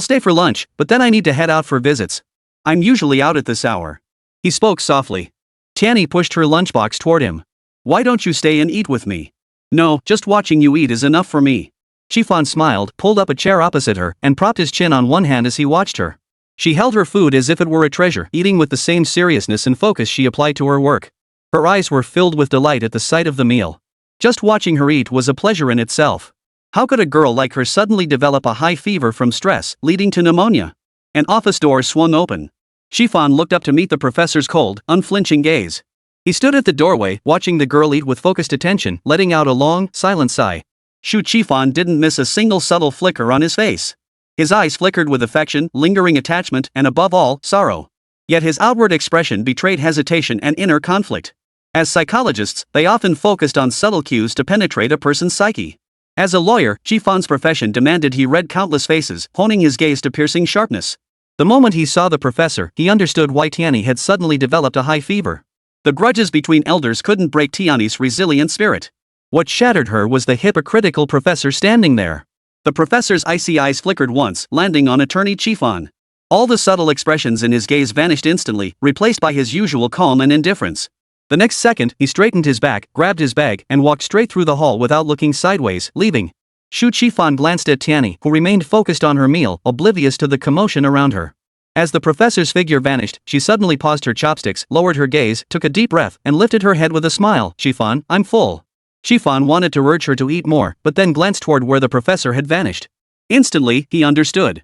stay for lunch, but then I need to head out for visits. I'm usually out at this hour. He spoke softly. Tianyi pushed her lunchbox toward him. Why don't you stay and eat with me? No, just watching you eat is enough for me. Qifan smiled, pulled up a chair opposite her, and propped his chin on one hand as he watched her. She held her food as if it were a treasure, eating with the same seriousness and focus she applied to her work. Her eyes were filled with delight at the sight of the meal. Just watching her eat was a pleasure in itself. How could a girl like her suddenly develop a high fever from stress, leading to pneumonia? An office door swung open. Qifan looked up to meet the professor's cold, unflinching gaze. He stood at the doorway, watching the girl eat with focused attention, letting out a long, silent sigh. Xu Qifan didn't miss a single subtle flicker on his face. His eyes flickered with affection, lingering attachment, and above all, sorrow. Yet his outward expression betrayed hesitation and inner conflict. As psychologists, they often focused on subtle cues to penetrate a person's psyche. As a lawyer, Qifan's profession demanded he read countless faces, honing his gaze to piercing sharpness. The moment he saw the professor, he understood why Tianyi had suddenly developed a high fever. The grudges between elders couldn't break Tianyi's resilient spirit. What shattered her was the hypocritical professor standing there. The professor's icy eyes flickered once, landing on Attorney Qifan. All the subtle expressions in his gaze vanished instantly, replaced by his usual calm and indifference. The next second, he straightened his back, grabbed his bag, and walked straight through the hall without looking sideways, leaving. Xu Qifan glanced at Tianyi, who remained focused on her meal, oblivious to the commotion around her. As the professor's figure vanished, she suddenly paused her chopsticks, lowered her gaze, took a deep breath, and lifted her head with a smile. Qifan, I'm full. Qifan wanted to urge her to eat more, but then glanced toward where the professor had vanished. Instantly, he understood.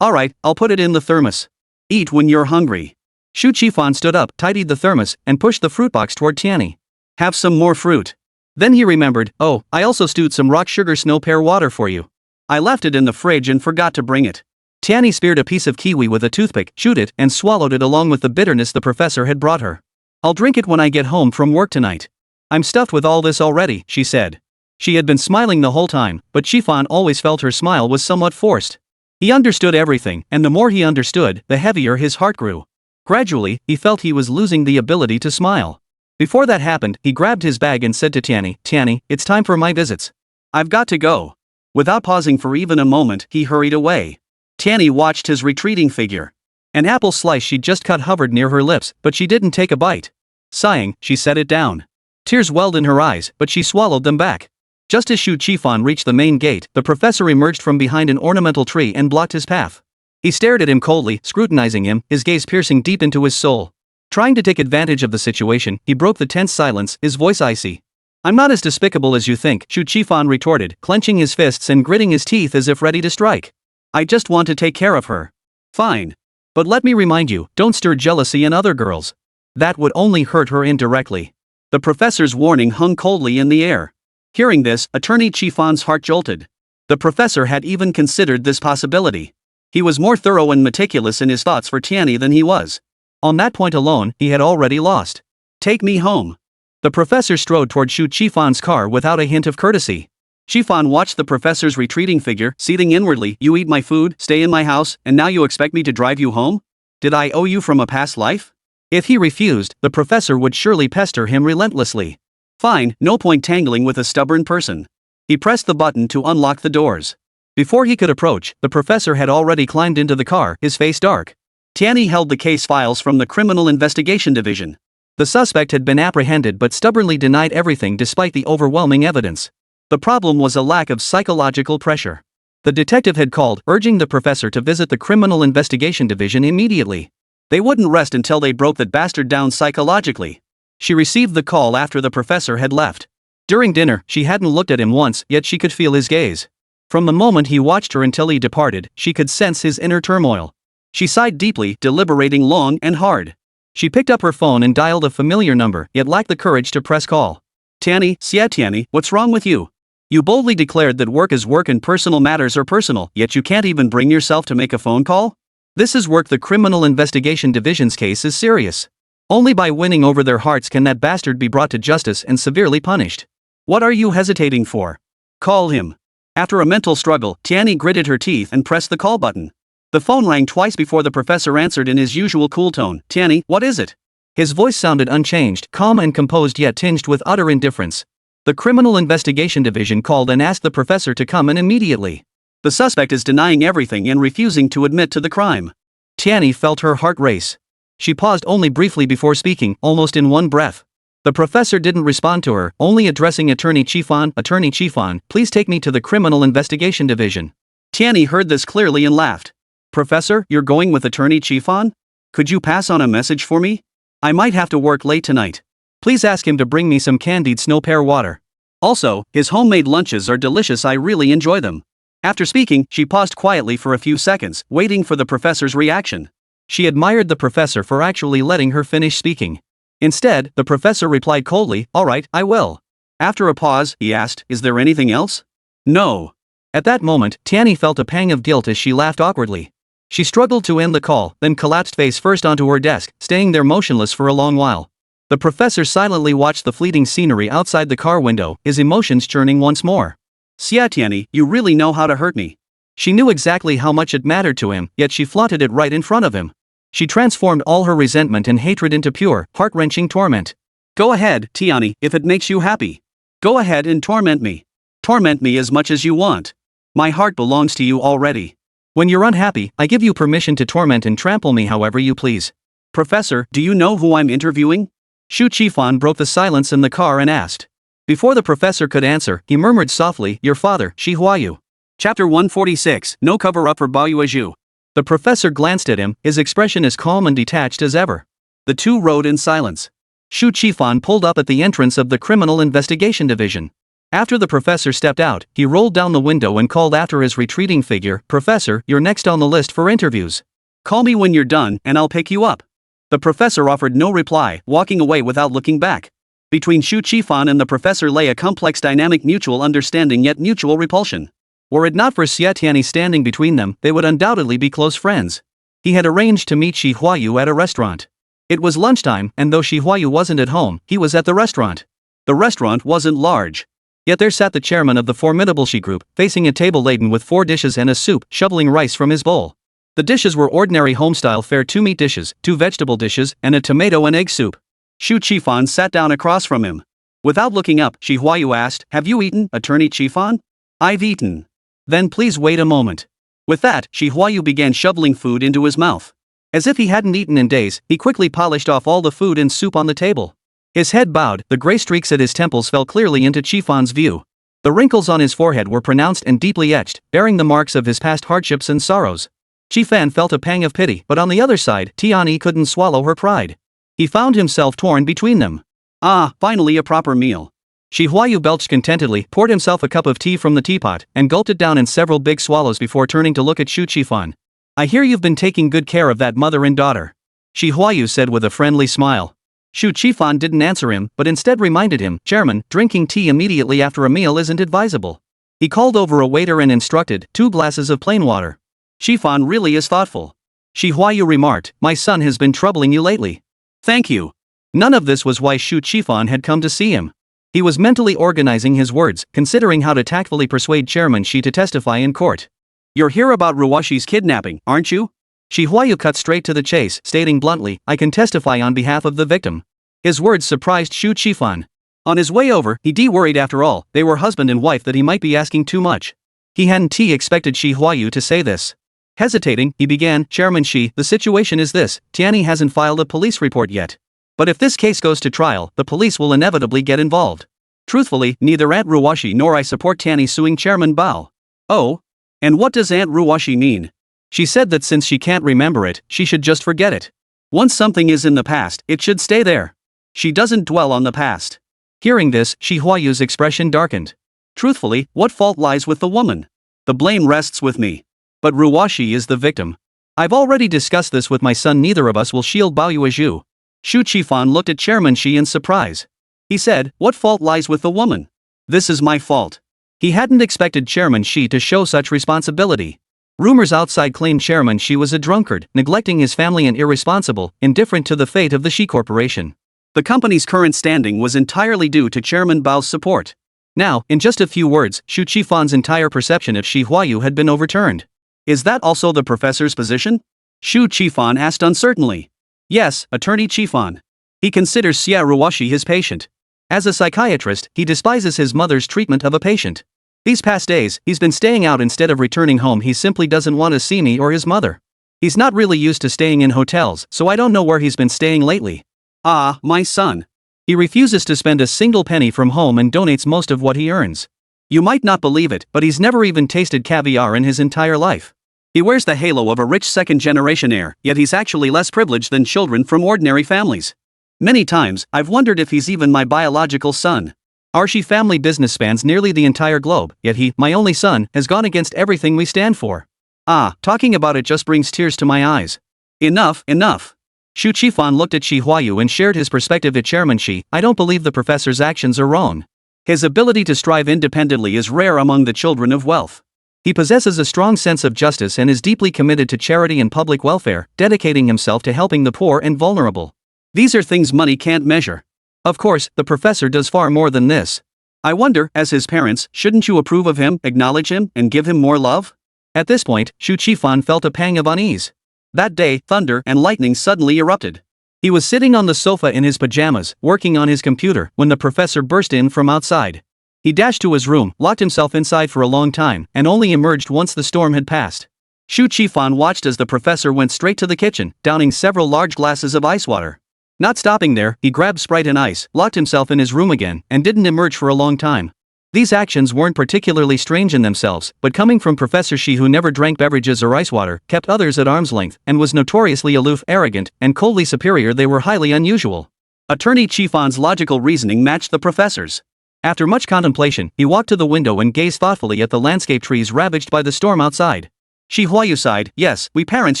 Alright, I'll put it in the thermos. Eat when you're hungry. Xu Qifan stood up, tidied the thermos, and pushed the fruit box toward Tianyi. Have some more fruit. Then he remembered, oh, I also stewed some rock sugar snow pear water for you. I left it in the fridge and forgot to bring it. Tianyi speared a piece of kiwi with a toothpick, chewed it, and swallowed it along with the bitterness the professor had brought her. I'll drink it when I get home from work tonight. I'm stuffed with all this already, she said. She had been smiling the whole time, but Xifan always felt her smile was somewhat forced. He understood everything, and the more he understood, the heavier his heart grew. Gradually, he felt he was losing the ability to smile. Before that happened, he grabbed his bag and said to Tianyi, "Tianyi, it's time for my visits. I've got to go." Without pausing for even a moment, he hurried away. Tianyi watched his retreating figure. An apple slice she'd just cut hovered near her lips, but she didn't take a bite. Sighing, she set it down. Tears welled in her eyes, but she swallowed them back. Just as Xu Qifan reached the main gate, the professor emerged from behind an ornamental tree and blocked his path. He stared at him coldly, scrutinizing him, his gaze piercing deep into his soul. Trying to take advantage of the situation, he broke the tense silence, his voice icy. "I'm not as despicable as you think," Xu Qifan retorted, clenching his fists and gritting his teeth as if ready to strike. "I just want to take care of her." "Fine. But let me remind you, don't stir jealousy in other girls. That would only hurt her indirectly." The professor's warning hung coldly in the air. Hearing this, Attorney Qifan's heart jolted. The professor had even considered this possibility. He was more thorough and meticulous in his thoughts for Tianyi than he was. On that point alone, he had already lost. "Take me home." The professor strode toward Xu Qifan's car without a hint of courtesy. Qifan watched the professor's retreating figure, seething inwardly. "You eat my food, stay in my house, and now you expect me to drive you home? Did I owe you from a past life?" If he refused, the professor would surely pester him relentlessly. Fine, no point tangling with a stubborn person. He pressed the button to unlock the doors. Before he could approach, the professor had already climbed into the car, his face dark. Tianyi held the case files from the Criminal Investigation Division. The suspect had been apprehended but stubbornly denied everything despite the overwhelming evidence. The problem was a lack of psychological pressure. The detective had called, urging the professor to visit the Criminal Investigation Division immediately. They wouldn't rest until they broke that bastard down psychologically. She received the call after the professor had left. During dinner, she hadn't looked at him once, yet she could feel his gaze. From the moment he watched her until he departed, she could sense his inner turmoil. She sighed deeply, deliberating long and hard. She picked up her phone and dialed a familiar number, yet lacked the courage to press call. "Tianyi, Xie Tianyi, what's wrong with you? You boldly declared that work is work and personal matters are personal, yet you can't even bring yourself to make a phone call? This is work. The Criminal Investigation Division's case is serious. Only by winning over their hearts can that bastard be brought to justice and severely punished. What are you hesitating for? Call him." After a mental struggle, Tianyi gritted her teeth and pressed the call button. The phone rang twice before the professor answered in his usual cool tone. "Tianyi, what is it?" His voice sounded unchanged, calm and composed yet tinged with utter indifference. The Criminal Investigation Division called and asked the professor to come in immediately. "The suspect is denying everything and refusing to admit to the crime." Tianyi felt her heart race. She paused only briefly before speaking, almost in one breath. The professor didn't respond to her, only addressing Attorney Qifan. "Attorney Qifan, please take me to the Criminal Investigation Division." Tianyi heard this clearly and laughed. "Professor, you're going with Attorney Qifan? Could you pass on a message for me? I might have to work late tonight. Please ask him to bring me some candied snow pear water. Also, his homemade lunches are delicious. I really enjoy them." After speaking, she paused quietly for a few seconds, waiting for the professor's reaction. She admired the professor for actually letting her finish speaking. Instead, the professor replied coldly, "All right, I will." After a pause, he asked, "Is there anything else?" "No." At that moment, Tianyi felt a pang of guilt as she laughed awkwardly. She struggled to end the call, then collapsed face first onto her desk, staying there motionless for a long while. The professor silently watched the fleeting scenery outside the car window, his emotions churning once more. "Xie Tianyi, you really know how to hurt me." She knew exactly how much it mattered to him, yet she flaunted it right in front of him. She transformed all her resentment and hatred into pure, heart-wrenching torment. "Go ahead, Tianyi, if it makes you happy. Go ahead and torment me. Torment me as much as you want. My heart belongs to you already. When you're unhappy, I give you permission to torment and trample me however you please." "Professor, do you know who I'm interviewing?" Xu Qifan broke the silence in the car and asked. Before the professor could answer, he murmured softly, "Your father, Huayu." Chapter 146, No Cover-Up for Huayu. The professor glanced at him, his expression as calm and detached as ever. The two rode in silence. Xu Qifan pulled up at the entrance of the Criminal Investigation Division. After the professor stepped out, he rolled down the window and called after his retreating figure, "Professor, you're next on the list for interviews. Call me when you're done and I'll pick you up." The professor offered no reply, walking away without looking back. Between Xu Qifan and the professor lay a complex dynamic, mutual understanding yet mutual repulsion. Were it not for Xie Tianyi standing between them, they would undoubtedly be close friends. He had arranged to meet Huayu at a restaurant. It was lunchtime, and though Huayu wasn't at home, he was at the restaurant. The restaurant wasn't large. Yet there sat the chairman of the formidable Xi group, facing a table laden with 4 dishes and a soup, shoveling rice from his bowl. The dishes were ordinary homestyle fare: 2 meat dishes, 2 vegetable dishes, and a tomato and egg soup. Xu Qifan sat down across from him. Without looking up, Huayu asked, "Have you eaten, Attorney Qifan?" "I've eaten." "Then please wait a moment." With that, Huayu began shoveling food into his mouth. As if he hadn't eaten in days, he quickly polished off all the food and soup on the table. His head bowed, the gray streaks at his temples fell clearly into Qifan's view. The wrinkles on his forehead were pronounced and deeply etched, bearing the marks of his past hardships and sorrows. Qifan felt a pang of pity, but on the other side, Tianyi couldn't swallow her pride. He found himself torn between them. Ah, finally a proper meal. Huayu belched contentedly, poured himself a cup of tea from the teapot, and gulped it down in several big swallows before turning to look at Xu Qifan. "I hear you've been taking good care of that mother and daughter," Huayu said with a friendly smile. Xu Qifan didn't answer him, but instead reminded him, "Chairman, drinking tea immediately after a meal isn't advisable." He called over a waiter and instructed, 2 glasses of plain water. "Qifan really is thoughtful," Huayu remarked. "My son has been troubling you lately." "Thank you." None of this was why Xu Qifan had come to see him. He was mentally organizing his words, considering how to tactfully persuade Chairman Xi to testify in court. "You're here about Ruwashi's kidnapping, aren't you?" Huayu cut straight to the chase, stating bluntly, "I can testify on behalf of the victim." His words surprised Xu Qifan. On his way over, he worried after all, they were husband and wife, that he might be asking too much. He hadn't expected Huayu to say this. Hesitating, he began, "Chairman Xi, the situation is this: Tianyi hasn't filed a police report yet. But if this case goes to trial, the police will inevitably get involved. Truthfully, neither Aunt Ruwashi nor I support Tianyi suing Chairman Bao." "Oh? And what does Aunt Ruwashi mean?" "She said that since she can't remember it, she should just forget it. Once something is in the past, it should stay there. She doesn't dwell on the past." Hearing this, Huayu's expression darkened. "Truthfully, what fault lies with the woman? The blame rests with me. But Ruwashi is the victim. I've already discussed this with my son. Neither of us will shield Baoyu as you." Xu Qifan looked at Chairman Xi in surprise. He said, "What fault lies with the woman? This is my fault." He hadn't expected Chairman Xi to show such responsibility. Rumors outside claimed Chairman Xi was a drunkard, neglecting his family and irresponsible, indifferent to the fate of the Xi Corporation. The company's current standing was entirely due to Chairman Bao's support. Now, in just a few words, Xu Qifan's entire perception of Huayu had been overturned. "Is that also the professor's position?" Xu Qifan asked uncertainly. "Yes, Attorney Qifan. He considers Xie Ruwashi his patient. As a psychiatrist, he despises his mother's treatment of a patient. These past days, he's been staying out instead of returning home. He simply doesn't want to see me or his mother. He's not really used to staying in hotels, so I don't know where he's been staying lately. Ah, my son. He refuses to spend a single penny from home and donates most of what he earns. You might not believe it, but he's never even tasted caviar in his entire life. He wears the halo of a rich second-generation heir, yet he's actually less privileged than children from ordinary families. Many times, I've wondered if he's even my biological son. Our Xi family business spans nearly the entire globe, yet he, my only son, has gone against everything we stand for. Ah, talking about it just brings tears to my eyes. Enough, enough." Xu Qifan looked at Huayu and shared his perspective at Chairman Xi. "I don't believe the professor's actions are wrong. His ability to strive independently is rare among the children of wealth. He possesses a strong sense of justice and is deeply committed to charity and public welfare, dedicating himself to helping the poor and vulnerable. These are things money can't measure. Of course, the professor does far more than this. I wonder, as his parents, shouldn't you approve of him, acknowledge him, and give him more love?" At this point, Xu Qifan felt a pang of unease. That day, thunder and lightning suddenly erupted. He was sitting on the sofa in his pajamas, working on his computer, when the professor burst in from outside. He dashed to his room, locked himself inside for a long time, and only emerged once the storm had passed. Xu Qifan watched as the professor went straight to the kitchen, downing several large glasses of ice water. Not stopping there, he grabbed Sprite and ice, locked himself in his room again, and didn't emerge for a long time. These actions weren't particularly strange in themselves, but coming from Professor Xi, who never drank beverages or ice water, kept others at arm's length, and was notoriously aloof, arrogant, and coldly superior, they were highly unusual. Attorney Qifan's logical reasoning matched the professor's. After much contemplation, he walked to the window and gazed thoughtfully at the landscape trees ravaged by the storm outside. Huayu sighed. "Yes, we parents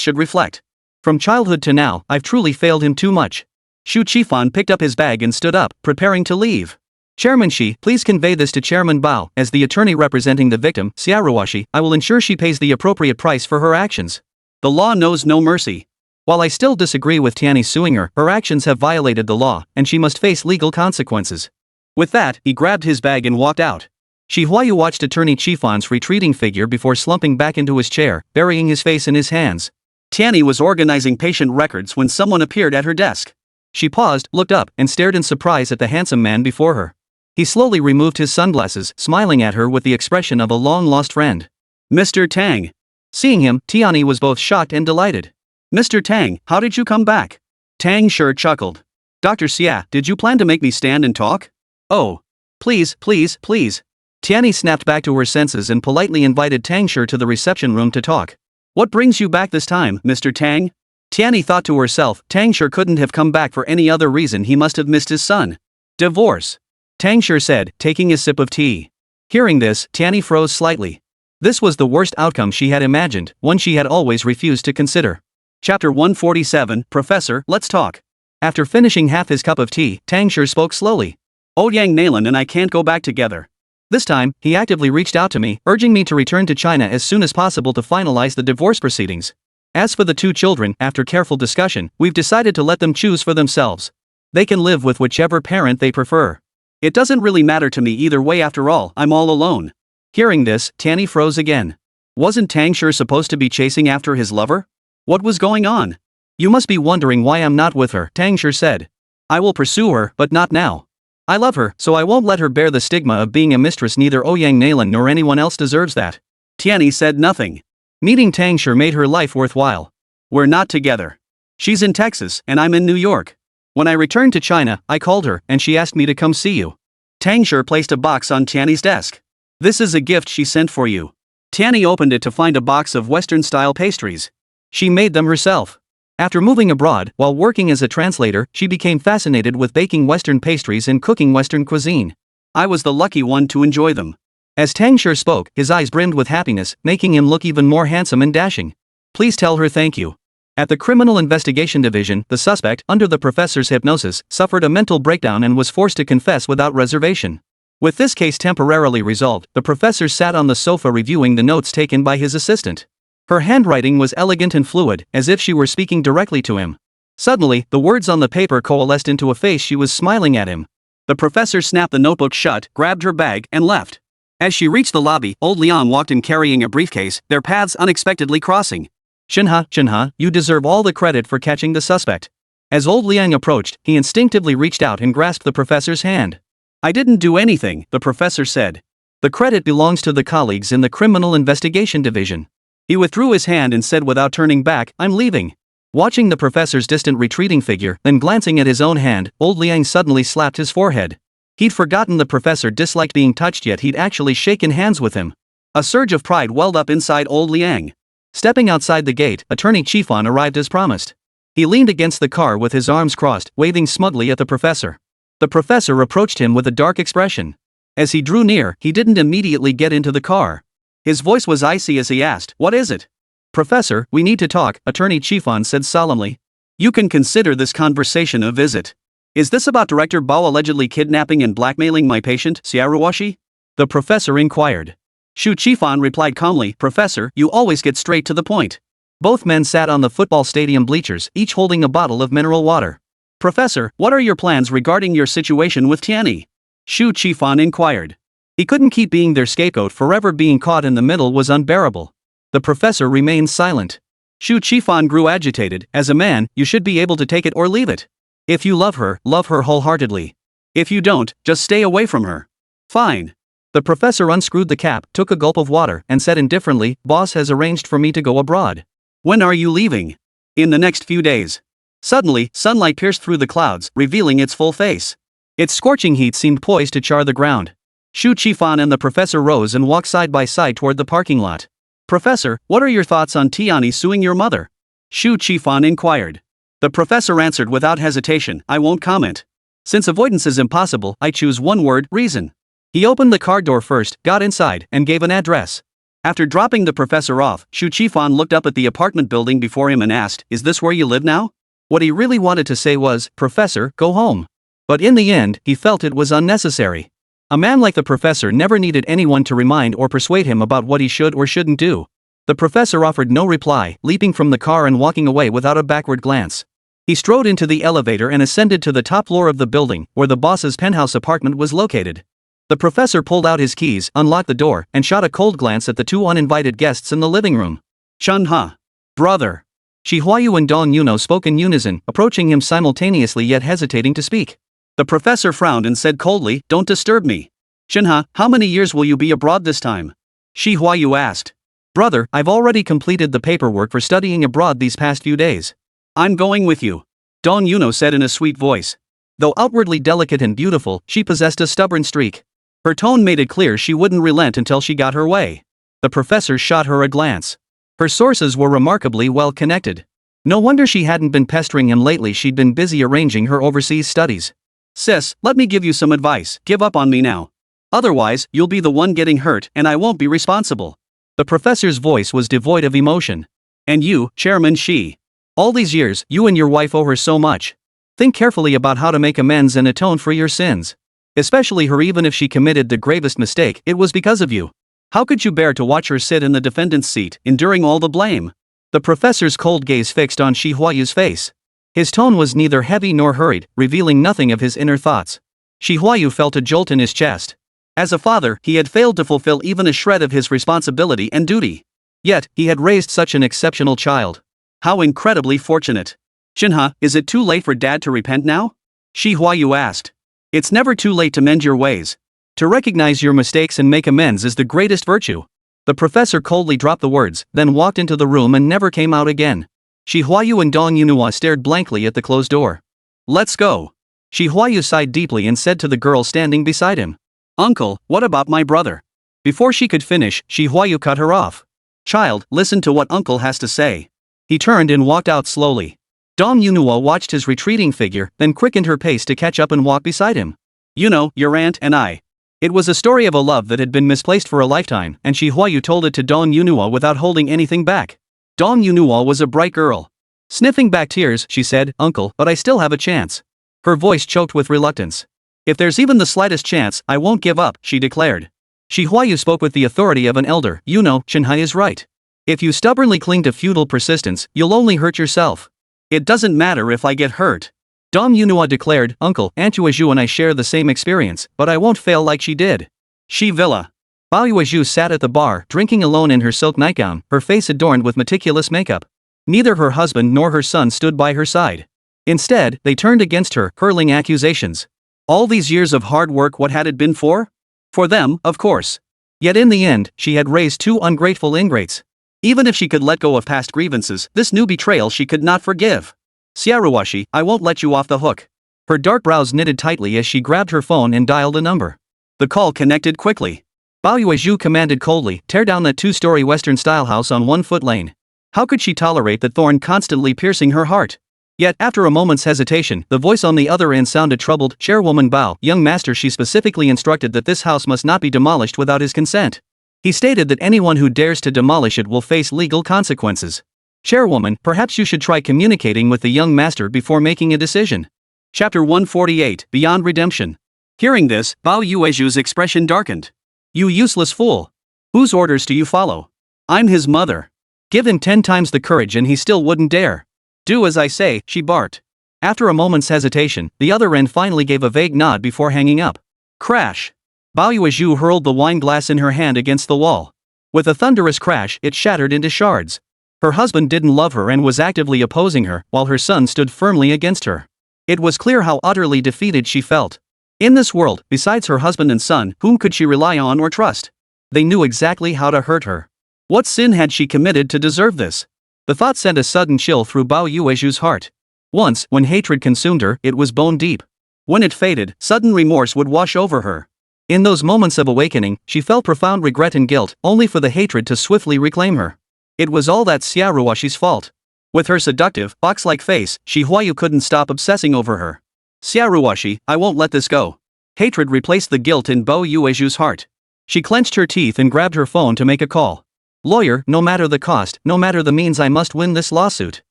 should reflect. From childhood to now, I've truly failed him too much." Xu Qifan picked up his bag and stood up, preparing to leave. Chairman Xi, please convey this to Chairman Bao. As the attorney representing the victim, Xiaoruoshi, I will ensure she pays the appropriate price for her actions. The law knows no mercy. While I still disagree with Tianyi suing her, her actions have violated the law, and she must face legal consequences. With that, he grabbed his bag and walked out. Huayu watched Attorney Chifan's retreating figure before slumping back into his chair, burying his face in his hands. Tianyi was organizing patient records when someone appeared at her desk. She paused, looked up, and stared in surprise at the handsome man before her. He slowly removed his sunglasses, smiling at her with the expression of a long-lost friend. Mr. Tang. Seeing him, Tianyi was both shocked and delighted. Mr. Tang, how did you come back? Tang sure chuckled. Dr. Xia, did you plan to make me stand and talk? Oh. Please, please, please. Tianyi snapped back to her senses and politely invited Tang Shi to the reception room to talk. What brings you back this time, Mr. Tang? Tianyi thought to herself, Tang Shi couldn't have come back for any other reason. He must have missed his son. Divorce. Tang Shi said, taking a sip of tea. Hearing this, Tianyi froze slightly. This was the worst outcome she had imagined, one she had always refused to consider. Chapter 147, Professor, let's talk. After finishing half his cup of tea, Tang Shi spoke slowly. Ouyang Nalan and I can't go back together. This time, he actively reached out to me, urging me to return to China as soon as possible to finalize the divorce proceedings. As for the two children, after careful discussion, we've decided to let them choose for themselves. They can live with whichever parent they prefer. It doesn't really matter to me either way. After all, I'm all alone. Hearing this, Tianyi froze again. Wasn't Tang Shi supposed to be chasing after his lover? What was going on? You must be wondering why I'm not with her, Tang Shi said. I will pursue her, but not now. I love her, so I won't let her bear the stigma of being a mistress. Neither Ouyang Nalan nor anyone else deserves that. Tianyi said nothing. Meeting Tang Shi made her life worthwhile. We're not together. She's in Texas, and I'm in New York. When I returned to China, I called her, and she asked me to come see you. Tang Shi placed a box on Tianyi's desk. This is a gift she sent for you. Tianyi opened it to find a box of Western-style pastries. She made them herself. After moving abroad, while working as a translator, she became fascinated with baking Western pastries and cooking Western cuisine. I was the lucky one to enjoy them. As Tang Shi spoke, his eyes brimmed with happiness, making him look even more handsome and dashing. Please tell her thank you. At the Criminal Investigation Division, the suspect, under the professor's hypnosis, suffered a mental breakdown and was forced to confess without reservation. With this case temporarily resolved, the professor sat on the sofa reviewing the notes taken by his assistant. Her handwriting was elegant and fluid, as if she were speaking directly to him. Suddenly, the words on the paper coalesced into a face. She was smiling at him. The professor snapped the notebook shut, grabbed her bag, and left. As she reached the lobby, old Liang walked in carrying a briefcase, their paths unexpectedly crossing. Chenhe, you deserve all the credit for catching the suspect. As old Liang approached, he instinctively reached out and grasped the professor's hand. I didn't do anything, the professor said. The credit belongs to the colleagues in the Criminal Investigation Division. He withdrew his hand and said without turning back, I'm leaving. Watching the professor's distant retreating figure, then glancing at his own hand, old Liang suddenly slapped his forehead. He'd forgotten the professor disliked being touched, yet he'd actually shaken hands with him. A surge of pride welled up inside old Liang. Stepping outside the gate, Attorney Chifan arrived as promised. He leaned against the car with his arms crossed, waving smugly at the professor. The professor approached him with a dark expression. As he drew near, he didn't immediately get into the car. His voice was icy as he asked, What is it? Professor, we need to talk, Attorney Chifan said solemnly. You can consider this conversation a visit. Is this about Director Bao allegedly kidnapping and blackmailing my patient, Xiaoruoshi? The professor inquired. Xu Chifan replied calmly, Professor, you always get straight to the point. Both men sat on the football stadium bleachers, each holding a bottle of mineral water. Professor, what are your plans regarding your situation with Tianyi? Xu Chifan inquired. He couldn't keep being their scapegoat. Forever being caught in the middle was unbearable. The professor remained silent. Xu Chifan grew agitated. As a man, you should be able to take it or leave it. If you love her wholeheartedly. If you don't, just stay away from her. Fine. The professor unscrewed the cap, took a gulp of water, and said indifferently, Boss has arranged for me to go abroad. When are you leaving? In the next few days. Suddenly, sunlight pierced through the clouds, revealing its full face. Its scorching heat seemed poised to char the ground. Xu Chifan and the professor rose and walked side by side toward the parking lot. Professor, what are your thoughts on Tianyi suing your mother? Xu Chifan inquired. The professor answered without hesitation, I won't comment. Since avoidance is impossible, I choose one word, reason. He opened the car door first, got inside, and gave an address. After dropping the professor off, Xu Chifan looked up at the apartment building before him and asked, Is this where you live now? What he really wanted to say was, Professor, go home. But in the end, he felt it was unnecessary. A man like the professor never needed anyone to remind or persuade him about what he should or shouldn't do. The professor offered no reply, leaping from the car and walking away without a backward glance. He strode into the elevator and ascended to the top floor of the building, where the boss's penthouse apartment was located. The professor pulled out his keys, unlocked the door, and shot a cold glance at the two uninvited guests in the living room. Chenhe. Brother. Huayu and Dong Yuno spoke in unison, approaching him simultaneously yet hesitating to speak. The professor frowned and said coldly, "Don't disturb me." "Chenhe, how many years will you be abroad this time?" Huayu asked. "Brother, I've already completed the paperwork for studying abroad these past few days." "I'm going with you," Dong Yuno said in a sweet voice. Though outwardly delicate and beautiful, she possessed a stubborn streak. Her tone made it clear she wouldn't relent until she got her way. The professor shot her a glance. Her sources were remarkably well connected. No wonder she hadn't been pestering him lately. She'd been busy arranging her overseas studies. "Sis, let me give you some advice. Give up on me now. Otherwise, you'll be the one getting hurt and I won't be responsible." The professor's voice was devoid of emotion. "And you, Chairman Xi. All these years, you and your wife owe her so much. Think carefully about how to make amends and atone for your sins. Especially her. Even if she committed the gravest mistake, it was because of you. How could you bear to watch her sit in the defendant's seat, enduring all the blame?" The professor's cold gaze fixed on Huayu's face. His tone was neither heavy nor hurried, revealing nothing of his inner thoughts. Huayu felt a jolt in his chest. As a father, he had failed to fulfill even a shred of his responsibility and duty. Yet, he had raised such an exceptional child. How incredibly fortunate. "Chenhe, is it too late for Dad to repent now?" Huayu asked. "It's never too late to mend your ways. To recognize your mistakes and make amends is the greatest virtue." The professor coldly dropped the words, then walked into the room and never came out again. Huayu and Dong Yuno stared blankly at the closed door. "Let's go." Huayu sighed deeply and said to the girl standing beside him. "Uncle, what about my brother?" Before she could finish, Huayu cut her off. "Child, listen to what Uncle has to say." He turned and walked out slowly. Dong Yuno watched his retreating figure, then quickened her pace to catch up and walk beside him. "You know, your aunt and I." It was a story of a love that had been misplaced for a lifetime, and Huayu told it to Dong Yuno without holding anything back. Dong Yuno was a bright girl. Sniffing back tears, she said, "Uncle, but I still have a chance." Her voice choked with reluctance. "If there's even the slightest chance, I won't give up," she declared. Huayu spoke with the authority of an elder. "You know, Chenhe is right. If you stubbornly cling to futile persistence, you'll only hurt yourself." "It doesn't matter if I get hurt," Dong Yuno declared. "Uncle, Aunt Yuezhu and I share the same experience, but I won't fail like she did." Xi Villa. Bao Yuezhu sat at the bar, drinking alone in her silk nightgown, her face adorned with meticulous makeup. Neither her husband nor her son stood by her side. Instead, they turned against her, hurling accusations. All these years of hard work, what had it been for? For them, of course. Yet in the end, she had raised two ungrateful ingrates. Even if she could let go of past grievances, this new betrayal she could not forgive. "Xiaoruoshi, I won't let you off the hook." Her dark brows knitted tightly as she grabbed her phone and dialed a number. The call connected quickly. Bao Yuezhu commanded coldly, "Tear down that two-story Western-style house on 1-foot lane." How could she tolerate that thorn constantly piercing her heart? Yet, after a moment's hesitation, the voice on the other end sounded troubled. "Chairwoman Bao, young master, she specifically instructed that this house must not be demolished without his consent. He stated that anyone who dares to demolish it will face legal consequences. Chairwoman, perhaps you should try communicating with the young master before making a decision." Chapter 148, Beyond Redemption. Hearing this, Bao Yuezhu's expression darkened. "You useless fool. Whose orders do you follow? I'm his mother. Give him 10 times the courage and he still wouldn't dare." "Do as I say," she barked. After a moment's hesitation, the other end finally gave a vague nod before hanging up. Crash! Bao Yuezhu hurled the wine glass in her hand against the wall. With a thunderous crash, it shattered into shards. Her husband didn't love her and was actively opposing her, while her son stood firmly against her. It was clear how utterly defeated she felt. In this world, besides her husband and son, whom could she rely on or trust? They knew exactly how to hurt her. What sin had she committed to deserve this? The thought sent a sudden chill through Bao Yuezhu's heart. Once, when hatred consumed her, it was bone deep. When it faded, sudden remorse would wash over her. In those moments of awakening, she felt profound regret and guilt, only for the hatred to swiftly reclaim her. It was all that Xiaoruoshi's fault. With her seductive, box-like face, Huayu couldn't stop obsessing over her. "Xiaoruoshi, I won't let this go." Hatred replaced the guilt in Bao Yuezhu's heart. She clenched her teeth and grabbed her phone to make a call. "Lawyer, no matter the cost, no matter the means, I must win this lawsuit."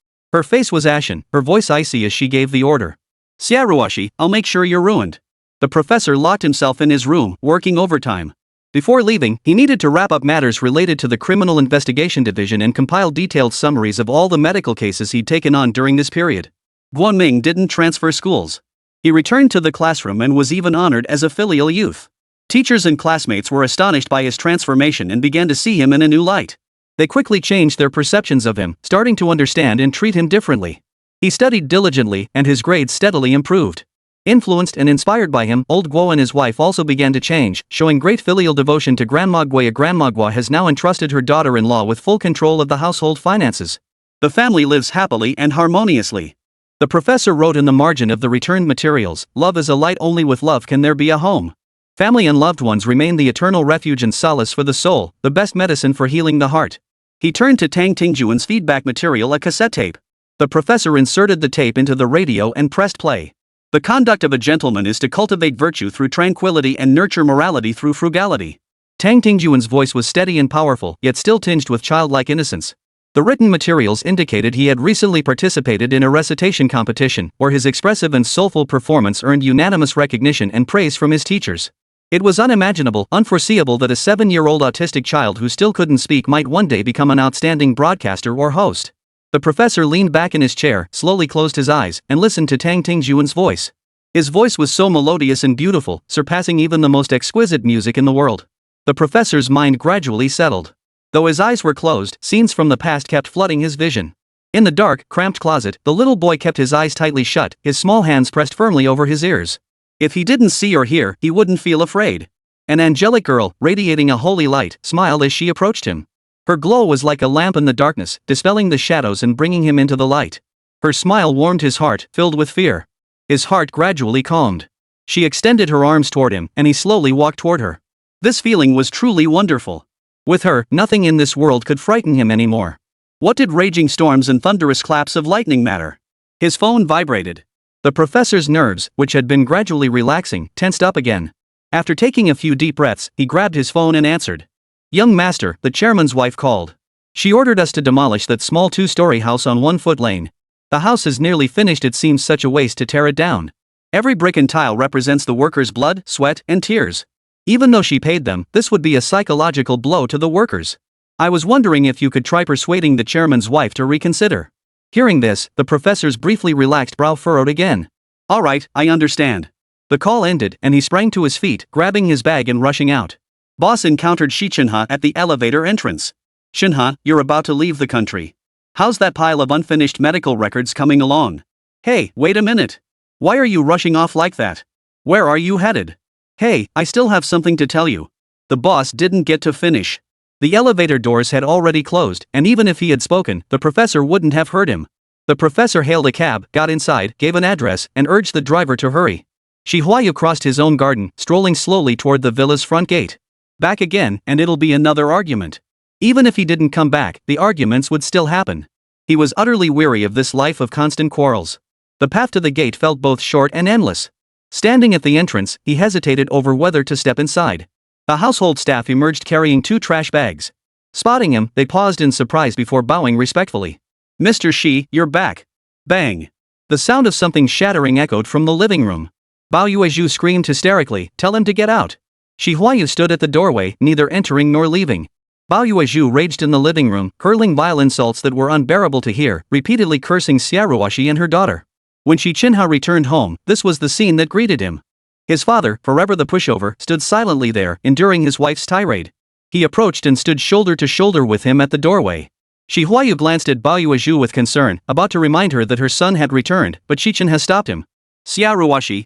Her face was ashen, her voice icy as she gave the order. "Xiaoruoshi, I'll make sure you're ruined. The professor locked himself in his room, working overtime. Before leaving, he needed to wrap up matters related to the Criminal Investigation Division and compile detailed summaries of all the medical cases he'd taken on during this period. Guanming didn't transfer schools. He returned to the classroom and was even honored as a filial youth. Teachers and classmates were astonished by his transformation and began to see him in a new light. They quickly changed their perceptions of him, starting to understand and treat him differently. He studied diligently, and his grades steadily improved. Influenced and inspired by him, old Guo and his wife also began to change, showing great filial devotion to Grandma Guo. Grandma Guo has now entrusted her daughter-in-law with full control of the household finances. The family lives happily and harmoniously. The professor wrote in the margin of the returned materials, "Love is a light, only with love can there be a home." Family and loved ones remain the eternal refuge and solace for the soul, the best medicine for healing the heart. He turned to Tang Tingjuan's feedback material, a cassette tape. The professor inserted the tape into the radio and pressed play. The conduct of a gentleman is to cultivate virtue through tranquility and nurture morality through frugality. Tang Tingjuan's voice was steady and powerful, yet still tinged with childlike innocence. The written materials indicated he had recently participated in a recitation competition, where his expressive and soulful performance earned unanimous recognition and praise from his teachers. It was unimaginable, unforeseeable that a 7-year-old autistic child who still couldn't speak might one day become an outstanding broadcaster or host. The professor leaned back in his chair, slowly closed his eyes, and listened to Tang Tingjuan's voice. His voice was so melodious and beautiful, surpassing even the most exquisite music in the world. The professor's mind gradually settled. Though his eyes were closed, scenes from the past kept flooding his vision. In the dark, cramped closet, the little boy kept his eyes tightly shut, his small hands pressed firmly over his ears. If he didn't see or hear, he wouldn't feel afraid. An angelic girl, radiating a holy light, smiled as she approached him. Her glow was like a lamp in the darkness, dispelling the shadows and bringing him into the light. Her smile warmed his heart, filled with fear. His heart gradually calmed. She extended her arms toward him, and he slowly walked toward her. This feeling was truly wonderful. With her, nothing in this world could frighten him anymore. What did raging storms and thunderous claps of lightning matter? His phone vibrated. The professor's nerves, which had been gradually relaxing, tensed up again. After taking a few deep breaths, he grabbed his phone and answered. "Young master," the chairman's wife called. "She ordered us to demolish that small 2-story house on 1-foot lane. The house is nearly finished. It seems such a waste to tear it down. Every brick and tile represents the workers' blood, sweat, and tears. Even though she paid them, this would be a psychological blow to the workers. I was wondering if you could try persuading the chairman's wife to reconsider." Hearing this, the professor's briefly relaxed brow furrowed again. "All right, I understand." The call ended, and he sprang to his feet, grabbing his bag and rushing out. Boss encountered Xi Chenhe at the elevator entrance. "Chenhe, you're about to leave the country. How's that pile of unfinished medical records coming along?" "Hey, wait a minute. Why are you rushing off like that? Where are you headed?" "Hey, I still have something to tell you." The boss didn't get to finish. The elevator doors had already closed, and even if he had spoken, the professor wouldn't have heard him. The professor hailed a cab, got inside, gave an address, and urged the driver to hurry. Huayu crossed his own garden, strolling slowly toward the villa's front gate. Back again, and it'll be another argument. Even if he didn't come back, the arguments would still happen. He was utterly weary of this life of constant quarrels. The path to the gate felt both short and endless. Standing at the entrance, he hesitated over whether to step inside. The household staff emerged carrying 2 trash bags. Spotting him, they paused in surprise before bowing respectfully. "Mr. Xi, you're back." Bang! The sound of something shattering echoed from the living room. Bao Yuezhu screamed hysterically, "Tell him to get out." Huayu stood at the doorway, neither entering nor leaving. Bao Yuezhu raged in the living room, hurling vile insults that were unbearable to hear, repeatedly cursing Xiaoruoshi and her daughter. When Xi Chenhe returned home, this was the scene that greeted him. His father, forever the pushover, stood silently there, enduring his wife's tirade. He approached and stood shoulder to shoulder with him at the doorway. Huayu glanced at Bao Yuezhu with concern, about to remind her that her son had returned, but Xi Chenhe stopped him. "Xiaoruoshi,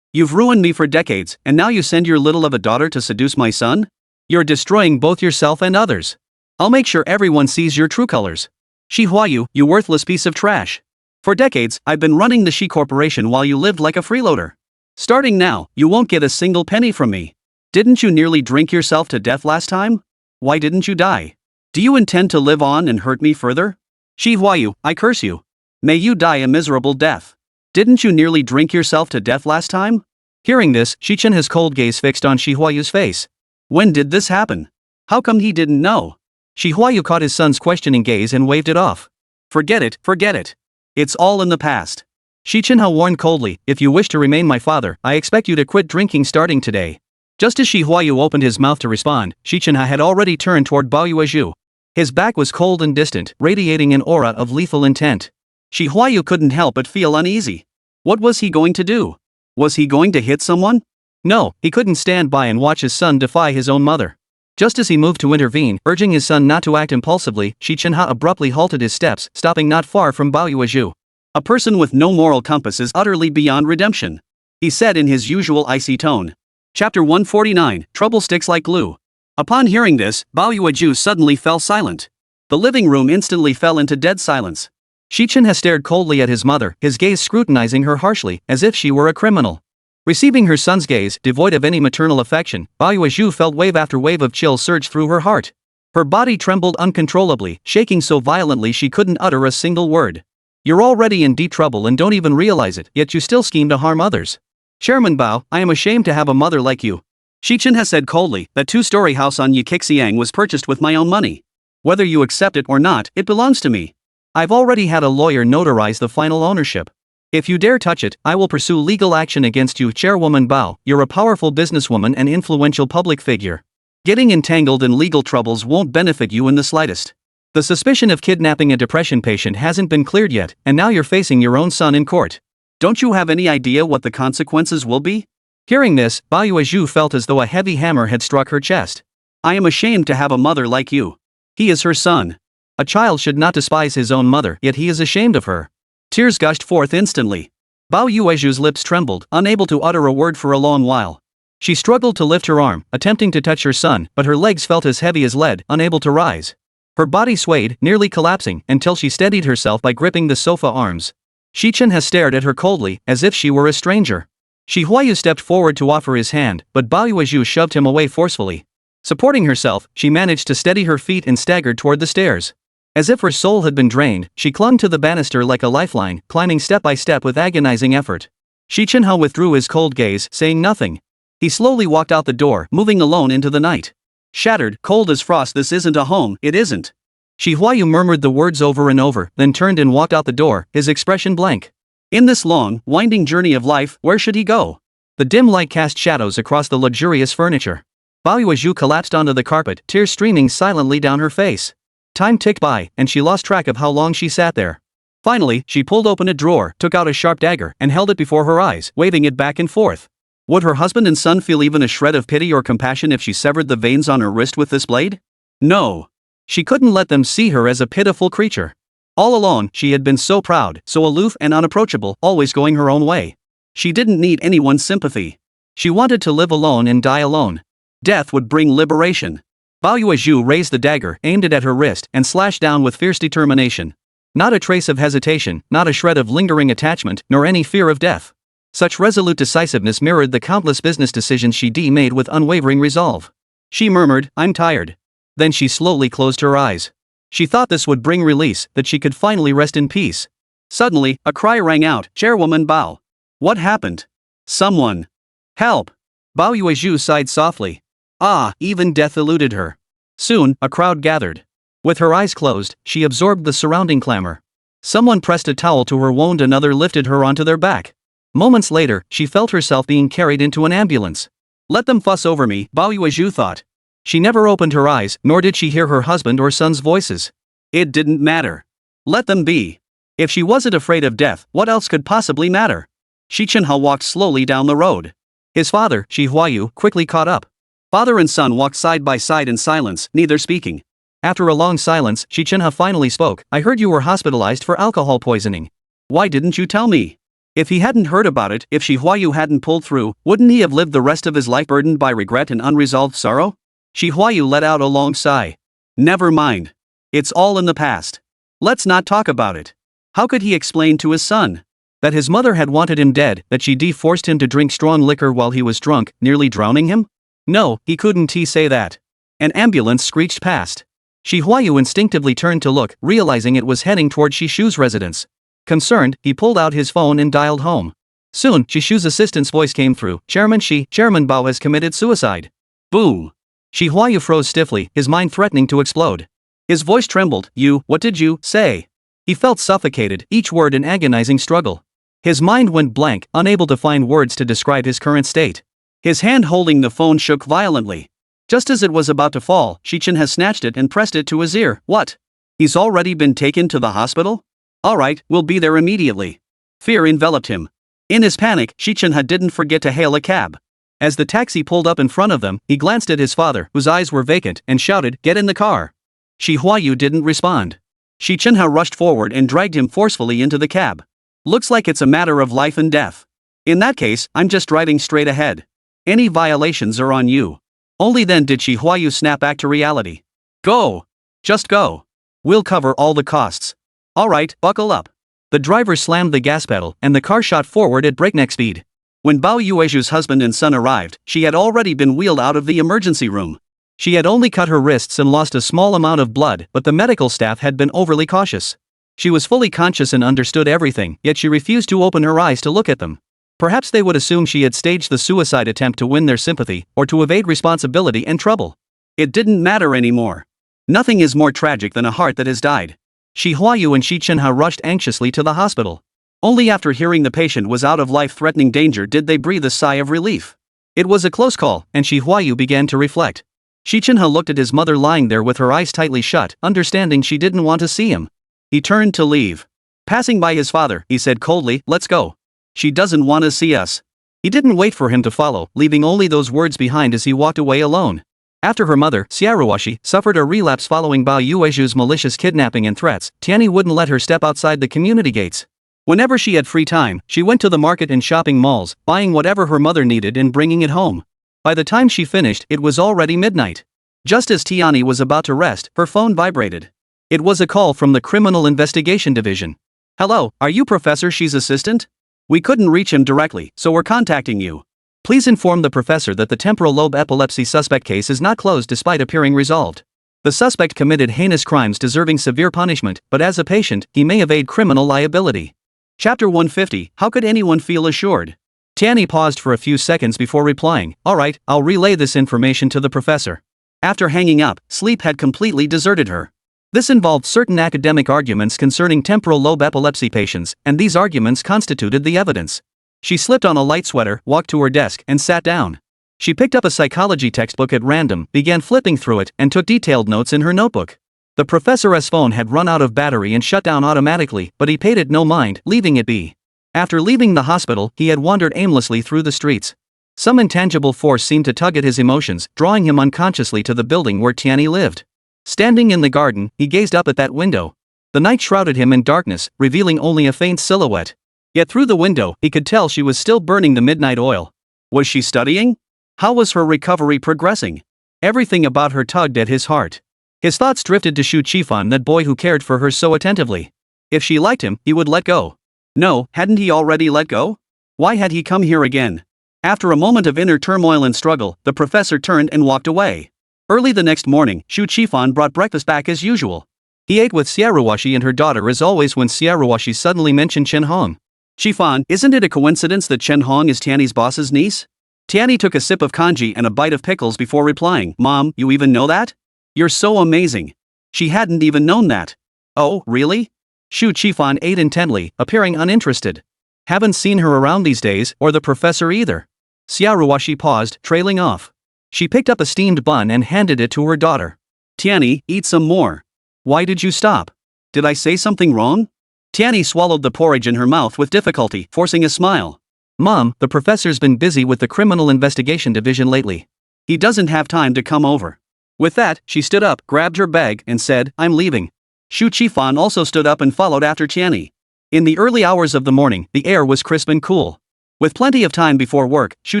you've ruined me for decades, and now you send your little of a daughter to seduce my son? You're destroying both yourself and others. I'll make sure everyone sees your true colors. Huayu, you worthless piece of trash. For decades, I've been running the Xi Corporation while you lived like a freeloader. Starting now, you won't get a single penny from me. Didn't you nearly drink yourself to death last time? Why didn't you die? Do you intend to live on and hurt me further? Huayu, I curse you. May you die a miserable death. Didn't you nearly drink yourself to death last time?" Hearing this, Xi Chenhe's cold gaze fixed on Huayu's face. When did this happen? How come he didn't know? Huayu caught his son's questioning gaze and waved it off. Forget it. It's all in the past. Xi Chenhe warned coldly, if you wish to remain my father, I expect you to quit drinking starting today. Just as Huayu opened his mouth to respond, Xi Chenhe had already turned toward Bao Yuezhu. His back was cold and distant, radiating an aura of lethal intent. Huayu couldn't help but feel uneasy. What was he going to do? Was he going to hit someone? No, he couldn't stand by and watch his son defy his own mother. Just as he moved to intervene, urging his son not to act impulsively, Xi Chenhe abruptly halted his steps, stopping not far from Bao Yuezhu. A person with no moral compass is utterly beyond redemption, he said in his usual icy tone. Chapter 149, Trouble Sticks Like Glue. Upon hearing this, Bao Yuezhu suddenly fell silent. The living room instantly fell into dead silence. Xi Chenhe stared coldly at his mother, his gaze scrutinizing her harshly, as if she were a criminal. Receiving her son's gaze, devoid of any maternal affection, Bao Yuezhu felt wave after wave of chill surge through her heart. Her body trembled uncontrollably, shaking so violently she couldn't utter a single word. You're already in deep trouble and don't even realize it, yet you still scheme to harm others. Chairman Bao, I am ashamed to have a mother like you. Xi Chenhe said coldly, that two-story house on Yixiang was purchased with my own money. Whether you accept it or not, it belongs to me. I've already had a lawyer notarize the final ownership. If you dare touch it, I will pursue legal action against you. Chairwoman Bao, you're a powerful businesswoman and influential public figure. Getting entangled in legal troubles won't benefit you in the slightest. The suspicion of kidnapping a depression patient hasn't been cleared yet, and now you're facing your own son in court. Don't you have any idea what the consequences will be? Hearing this, Bao Yuezhu felt as though a heavy hammer had struck her chest. I am ashamed to have a mother like you. He is her son. A child should not despise his own mother, yet he is ashamed of her. Tears gushed forth instantly. Bao Yuezhu's lips trembled, unable to utter a word for a long while. She struggled to lift her arm, attempting to touch her son, but her legs felt as heavy as lead, unable to rise. Her body swayed, nearly collapsing, until she steadied herself by gripping the sofa arms. Xi Chenhe stared at her coldly, as if she were a stranger. Huayu stepped forward to offer his hand, but Bao Yuezhu shoved him away forcefully. Supporting herself, she managed to steady her feet and staggered toward the stairs. As if her soul had been drained, she clung to the banister like a lifeline, climbing step by step with agonizing effort. Xi Chenhe withdrew his cold gaze, saying nothing. He slowly walked out the door, moving alone into the night. Shattered, cold as frost. This isn't a home, it isn't. Huayu murmured the words over and over, then turned and walked out the door, his expression blank. In this long, winding journey of life, where should he go? The dim light cast shadows across the luxurious furniture. Bao Yuezhu collapsed onto the carpet, tears streaming silently down her face. Time ticked by, and she lost track of how long she sat there. Finally, she pulled open a drawer, took out a sharp dagger, and held it before her eyes, waving it back and forth. Would her husband and son feel even a shred of pity or compassion if she severed the veins on her wrist with this blade? No. She couldn't let them see her as a pitiful creature. All along, she had been so proud, so aloof and unapproachable, always going her own way. She didn't need anyone's sympathy. She wanted to live alone and die alone. Death would bring liberation. Bao Yuezhu raised the dagger, aimed it at her wrist, and slashed down with fierce determination. Not a trace of hesitation, not a shred of lingering attachment, nor any fear of death. Such resolute decisiveness mirrored the countless business decisions she made with unwavering resolve. She murmured, I'm tired. Then she slowly closed her eyes. She thought this would bring release, that she could finally rest in peace. Suddenly, a cry rang out, Chairwoman Bao. What happened? Someone. Help! Bao Yuezhu sighed softly. Ah, even death eluded her. Soon, a crowd gathered. With her eyes closed, she absorbed the surrounding clamor. Someone pressed a towel to her wound, another lifted her onto their back. Moments later, she felt herself being carried into an ambulance. Let them fuss over me, Bao Yuezhu thought. She never opened her eyes, nor did she hear her husband or son's voices. It didn't matter. Let them be. If she wasn't afraid of death, what else could possibly matter? Xi Chenhe walked slowly down the road. His father, Huayu, quickly caught up. Father and son walked side by side in silence, neither speaking. After a long silence, Xi Chenhe finally spoke. I heard you were hospitalized for alcohol poisoning. Why didn't you tell me? If he hadn't heard about it, if Huayu hadn't pulled through, wouldn't he have lived the rest of his life burdened by regret and unresolved sorrow? Huayu let out a long sigh. Never mind. It's all in the past. Let's not talk about it. How could he explain to his son? That his mother had wanted him dead, that she forced him to drink strong liquor while he was drunk, nearly drowning him? No, he couldn't say that. An ambulance screeched past. Huayu instinctively turned to look, realizing it was heading toward Shu's residence. Concerned, he pulled out his phone and dialed home. Soon, Shu's assistant's voice came through. Chairman Bao has committed suicide. Boom. Huayu froze stiffly, his mind threatening to explode. His voice trembled. What did you say? He felt suffocated, each word an agonizing struggle. His mind went blank, unable to find words to describe his current state. His hand holding the phone shook violently. Just as it was about to fall, Xi Chenhe snatched it and pressed it to his ear. What? He's already been taken to the hospital? Alright, we'll be there immediately. Fear enveloped him. In his panic, Xi Chenhe didn't forget to hail a cab. As the taxi pulled up in front of them, he glanced at his father, whose eyes were vacant, and shouted, "Get in the car." Huayu didn't respond. Xi Chenhe rushed forward and dragged him forcefully into the cab. Looks like it's a matter of life and death. In that case, I'm just driving straight ahead. Any violations are on you. Only then did Huayu snap back to reality. Go! Just go. We'll cover all the costs. Alright, buckle up. The driver slammed the gas pedal, and the car shot forward at breakneck speed. When Bao Yuezhu's husband and son arrived, she had already been wheeled out of the emergency room. She had only cut her wrists and lost a small amount of blood, but the medical staff had been overly cautious. She was fully conscious and understood everything, yet she refused to open her eyes to look at them. Perhaps they would assume she had staged the suicide attempt to win their sympathy, or to evade responsibility and trouble. It didn't matter anymore. Nothing is more tragic than a heart that has died. Huayu and Xi Chenhe rushed anxiously to the hospital. Only after hearing the patient was out of life-threatening danger did they breathe a sigh of relief. It was a close call, and Huayu began to reflect. Xi Chenhe looked at his mother lying there with her eyes tightly shut, understanding she didn't want to see him. He turned to leave. Passing by his father, he said coldly, "Let's go. She doesn't want to see us." He didn't wait for him to follow, leaving only those words behind as he walked away alone. After her mother, Xiaoruoshi, suffered a relapse following Bao Yuezhu's malicious kidnapping and threats, Tianyi wouldn't let her step outside the community gates. Whenever she had free time, she went to the market and shopping malls, buying whatever her mother needed and bringing it home. By the time she finished, it was already midnight. Just as Tianyi was about to rest, her phone vibrated. It was a call from the Criminal Investigation Division. "Hello, are you Professor Xi's assistant? We couldn't reach him directly, so we're contacting you. Please inform the professor that the temporal lobe epilepsy suspect case is not closed despite appearing resolved. The suspect committed heinous crimes deserving severe punishment, but as a patient, he may evade criminal liability." Chapter 150, How Could Anyone Feel Assured? Tianyi paused for a few seconds before replying, "Alright, I'll relay this information to the professor." After hanging up, sleep had completely deserted her. This involved certain academic arguments concerning temporal lobe epilepsy patients, and these arguments constituted the evidence. She slipped on a light sweater, walked to her desk, and sat down. She picked up a psychology textbook at random, began flipping through it, and took detailed notes in her notebook. The professor's phone had run out of battery and shut down automatically, but he paid it no mind, leaving it be. After leaving the hospital, he had wandered aimlessly through the streets. Some intangible force seemed to tug at his emotions, drawing him unconsciously to the building where Tianyi lived. Standing in the garden, he gazed up at that window. The night shrouded him in darkness, revealing only a faint silhouette. Yet through the window, he could tell she was still burning the midnight oil. Was she studying? How was her recovery progressing? Everything about her tugged at his heart. His thoughts drifted to Xu Qifan, that boy who cared for her so attentively. If she liked him, he would let go. No, hadn't he already let go? Why had he come here again? After a moment of inner turmoil and struggle, the professor turned and walked away. Early the next morning, Xu Qifan brought breakfast back as usual. He ate with Xiaoruoshi and her daughter as always when Xiaoruoshi suddenly mentioned Chen Hong. "Qifan, isn't it a coincidence that Chen Hong is Tianyi's boss's niece?" Tianyi took a sip of kanji and a bite of pickles before replying, "Mom, you even know that? You're so amazing. She hadn't even known that." "Oh, really?" Xu Qifan ate intently, appearing uninterested. "Haven't seen her around these days, or the professor either." Xiaoruoshi paused, trailing off. She picked up a steamed bun and handed it to her daughter. "Tianyi, eat some more." "Why did you stop? Did I say something wrong?" Tianyi swallowed the porridge in her mouth with difficulty, forcing a smile. "Mom, the professor's been busy with the Criminal Investigation Division lately. He doesn't have time to come over." With that, she stood up, grabbed her bag, and said, "I'm leaving." Xu Qifan also stood up and followed after Tianyi. In the early hours of the morning, the air was crisp and cool. With plenty of time before work, Xu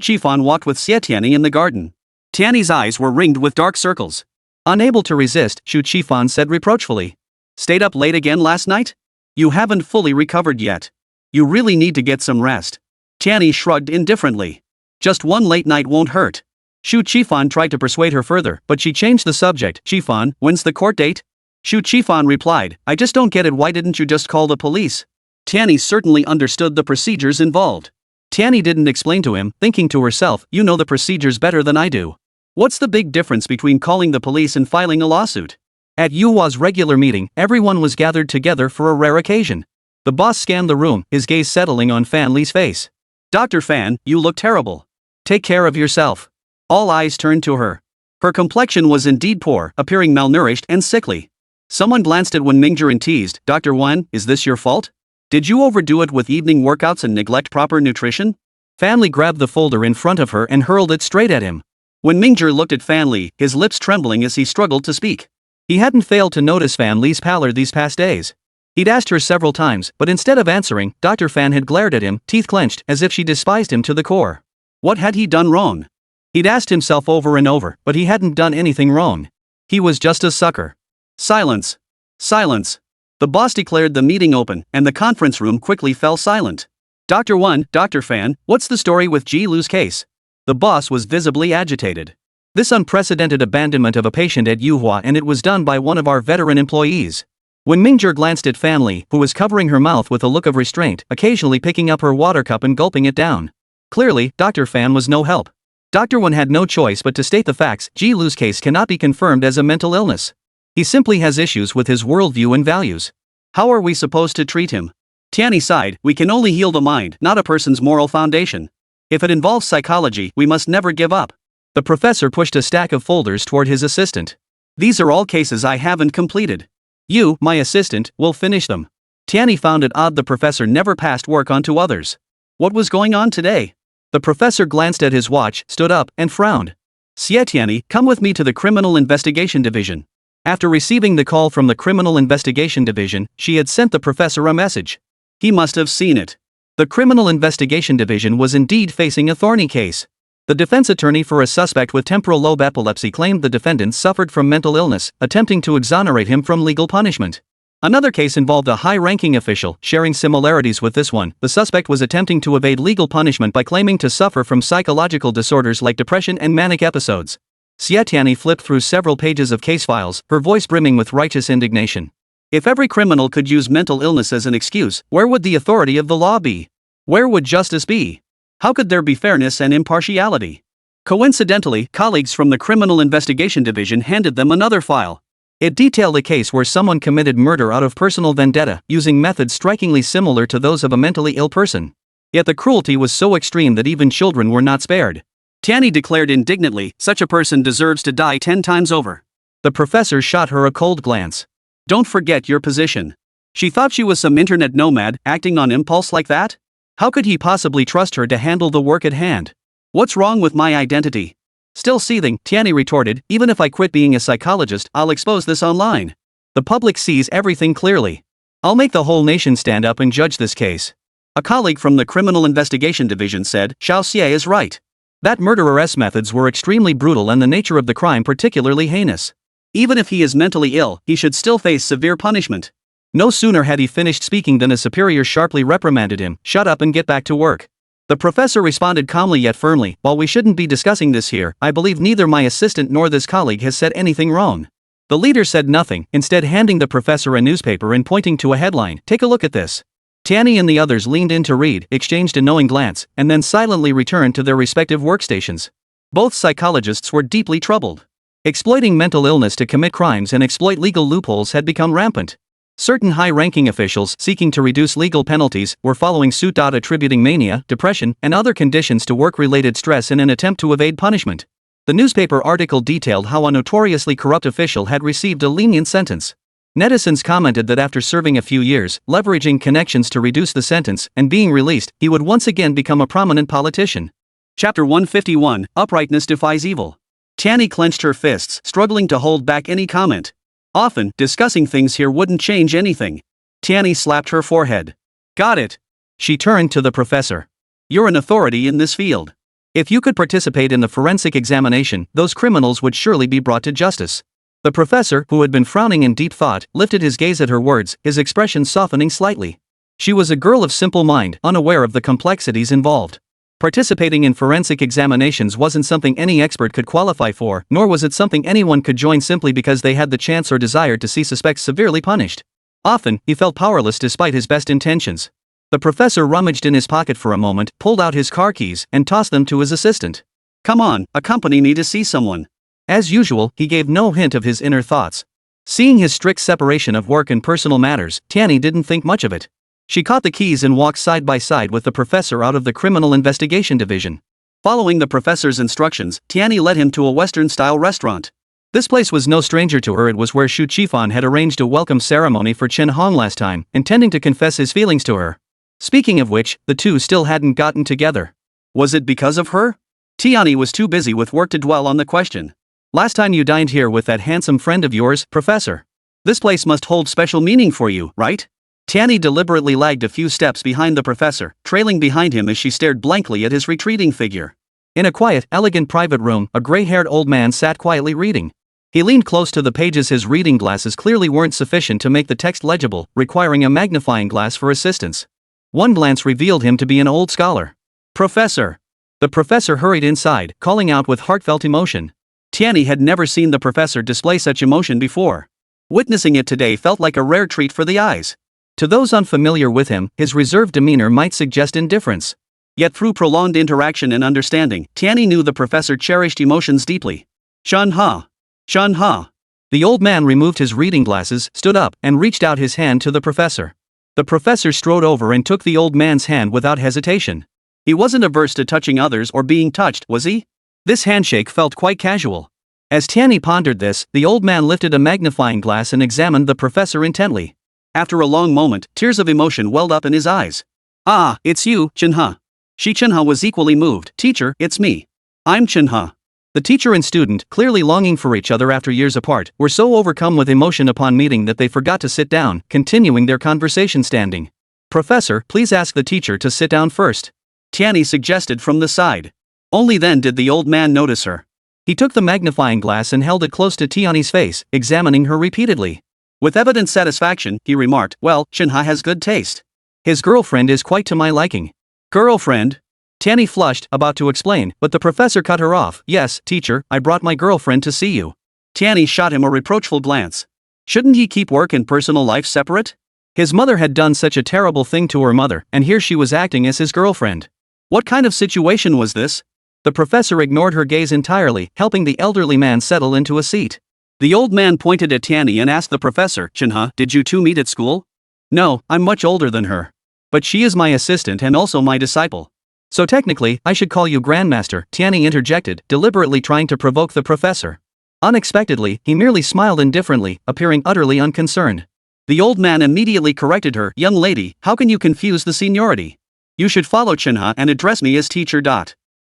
Qifan walked with Xie Tianyi in the garden. Tianyi's eyes were ringed with dark circles. Unable to resist, Xu Qifan said reproachfully, "Stayed up late again last night? You haven't fully recovered yet. You really need to get some rest." Tianyi shrugged indifferently. "Just one late night won't hurt." Xu Qifan tried to persuade her further, but she changed the subject. "Qifan, when's the court date?" Xu Qifan replied, "I just don't get it, why didn't you just call the police?" Tianyi certainly understood the procedures involved. Tianyi didn't explain to him, thinking to herself, "You know the procedures better than I do. What's the big difference between calling the police and filing a lawsuit?" At Yuhua's regular meeting, everyone was gathered together for a rare occasion. The boss scanned the room, his gaze settling on Fan Li's face. Dr. Fan, you look terrible. Take care of yourself. All eyes turned to her. Her complexion was indeed poor, appearing malnourished and sickly. Someone glanced at Wen Mingzhong and teased, Dr. Wen, is this your fault? Did you overdo it with evening workouts and neglect proper nutrition? Fan Li grabbed the folder in front of her and hurled it straight at him. Wen Mingzhong looked at Fan Li, his lips trembling as he struggled to speak. He hadn't failed to notice Fan Li's pallor these past days. He'd asked her several times, but instead of answering, Dr. Fan had glared at him, teeth clenched, as if she despised him to the core. What had he done wrong? He'd asked himself over and over, but he hadn't done anything wrong. He was just a sucker. Silence. Silence. The boss declared the meeting open, and the conference room quickly fell silent. Dr. Wen, Dr. Fan, what's the story with Ji Lu's case? The boss was visibly agitated. This unprecedented abandonment of a patient at Yuhua, and it was done by one of our veteran employees. When Mingzhong glanced at Fan Li, who was covering her mouth with a look of restraint, occasionally picking up her water cup and gulping it down. Clearly, Dr. Fan was no help. Dr. Wen had no choice but to state the facts. Ji Lu's case cannot be confirmed as a mental illness. He simply has issues with his worldview and values. How are we supposed to treat him? Tianyi sighed, we can only heal the mind, not a person's moral foundation. If it involves psychology, we must never give up. The professor pushed a stack of folders toward his assistant. These are all cases I haven't completed. You, my assistant, will finish them. Tianyi found it odd the professor never passed work on to others. What was going on today? The professor glanced at his watch, stood up, and frowned. Xie Tianyi, come with me to the Criminal Investigation Division. After receiving the call from the Criminal Investigation Division, she had sent the professor a message. He must have seen it. The Criminal Investigation Division was indeed facing a thorny case. The defense attorney for a suspect with temporal lobe epilepsy claimed the defendant suffered from mental illness, attempting to exonerate him from legal punishment. Another case involved a high-ranking official, sharing similarities with this one. The suspect was attempting to evade legal punishment by claiming to suffer from psychological disorders like depression and manic episodes. Xie Tianyi flipped through several pages of case files, her voice brimming with righteous indignation. If every criminal could use mental illness as an excuse, where would the authority of the law be? Where would justice be? How could there be fairness and impartiality? Coincidentally, colleagues from the Criminal Investigation Division handed them another file. It detailed a case where someone committed murder out of personal vendetta, using methods strikingly similar to those of a mentally ill person. Yet the cruelty was so extreme that even children were not spared. Tianyi declared indignantly, such a person deserves to die 10 times over. The professor shot her a cold glance. Don't forget your position. She thought she was some internet nomad, acting on impulse like that? How could he possibly trust her to handle the work at hand? What's wrong with my identity? Still seething, Tianyi retorted, even if I quit being a psychologist, I'll expose this online. The public sees everything clearly. I'll make the whole nation stand up and judge this case. A colleague from the Criminal Investigation Division said, Xiao Xie is right. That murderer's methods were extremely brutal and the nature of the crime particularly heinous. Even if he is mentally ill, he should still face severe punishment. No sooner had he finished speaking than a superior sharply reprimanded him, shut up and get back to work. The professor responded calmly yet firmly, while we shouldn't be discussing this here, I believe neither my assistant nor this colleague has said anything wrong. The leader said nothing, instead handing the professor a newspaper and pointing to a headline, take a look at this. Tianyi and the others leaned in to read, exchanged a knowing glance, and then silently returned to their respective workstations. Both psychologists were deeply troubled. Exploiting mental illness to commit crimes and exploit legal loopholes had become rampant. Certain high-ranking officials, seeking to reduce legal penalties, were following suit, attributing mania, depression, and other conditions to work-related stress in an attempt to evade punishment. The newspaper article detailed how a notoriously corrupt official had received a lenient sentence. Netizens commented that after serving a few years, leveraging connections to reduce the sentence, and being released, he would once again become a prominent politician. Chapter 151, Uprightness Defies Evil. Tianyi clenched her fists, struggling to hold back any comment. Often, discussing things here wouldn't change anything. Tianyi slapped her forehead. Got it. She turned to the professor. You're an authority in this field. If you could participate in the forensic examination, those criminals would surely be brought to justice. The professor, who had been frowning in deep thought, lifted his gaze at her words, his expression softening slightly. She was a girl of simple mind, unaware of the complexities involved. Participating in forensic examinations wasn't something any expert could qualify for, nor was it something anyone could join simply because they had the chance or desired to see suspects severely punished. Often, he felt powerless despite his best intentions. The professor rummaged in his pocket for a moment, pulled out his car keys, and tossed them to his assistant. Come on, accompany me to see someone. As usual, he gave no hint of his inner thoughts. Seeing his strict separation of work and personal matters, Tianyi didn't think much of it. She caught the keys and walked side by side with the professor out of the Criminal Investigation Division. Following the professor's instructions, Tianyi led him to a Western-style restaurant. This place was no stranger to her. It was where Shu Qifan had arranged a welcome ceremony for Chen Hong last time, intending to confess his feelings to her. Speaking of which, the two still hadn't gotten together. Was it because of her? Tianyi was too busy with work to dwell on the question. Last time you dined here with that handsome friend of yours, Professor. This place must hold special meaning for you, right? Tianyi deliberately lagged a few steps behind the professor, trailing behind him as she stared blankly at his retreating figure. In a quiet, elegant private room, a gray-haired old man sat quietly reading. He leaned close to the pages. His reading glasses clearly weren't sufficient to make the text legible, requiring a magnifying glass for assistance. One glance revealed him to be an old scholar. Professor! The professor hurried inside, calling out with heartfelt emotion. Tianyi had never seen the professor display such emotion before. Witnessing it today felt like a rare treat for the eyes. To those unfamiliar with him, his reserved demeanor might suggest indifference. Yet through prolonged interaction and understanding, Tianyi knew the professor cherished emotions deeply. Shenhe! Shenhe! The old man removed his reading glasses, stood up, and reached out his hand to the professor. The professor strode over and took the old man's hand without hesitation. He wasn't averse to touching others or being touched, was he? This handshake felt quite casual. As Tianyi pondered this, the old man lifted a magnifying glass and examined the professor intently. After a long moment, tears of emotion welled up in his eyes. Ah, it's you, Chenhe. Xi Chenhe was equally moved. Teacher, it's me. I'm Chenhe. The teacher and student, clearly longing for each other after years apart, were so overcome with emotion upon meeting that they forgot to sit down, continuing their conversation standing. Professor, please ask the teacher to sit down first. Tianyi suggested from the side. Only then did the old man notice her. He took the magnifying glass and held it close to Tianyi's face, examining her repeatedly. With evident satisfaction, he remarked, well, Chenhe has good taste. His girlfriend is quite to my liking. Girlfriend? Tianyi flushed, about to explain, but the professor cut her off. Yes, teacher, I brought my girlfriend to see you. Tianyi shot him a reproachful glance. Shouldn't he keep work and personal life separate? His mother had done such a terrible thing to her mother, and here she was acting as his girlfriend. What kind of situation was this? The professor ignored her gaze entirely, helping the elderly man settle into a seat. The old man pointed at Tianyi and asked the professor, Chenhe, did you two meet at school? No, I'm much older than her. But she is my assistant and also my disciple. So technically, I should call you Grandmaster, Tianyi interjected, deliberately trying to provoke the professor. Unexpectedly, he merely smiled indifferently, appearing utterly unconcerned. The old man immediately corrected her, young lady, how can you confuse the seniority? You should follow Chenhe and address me as teacher.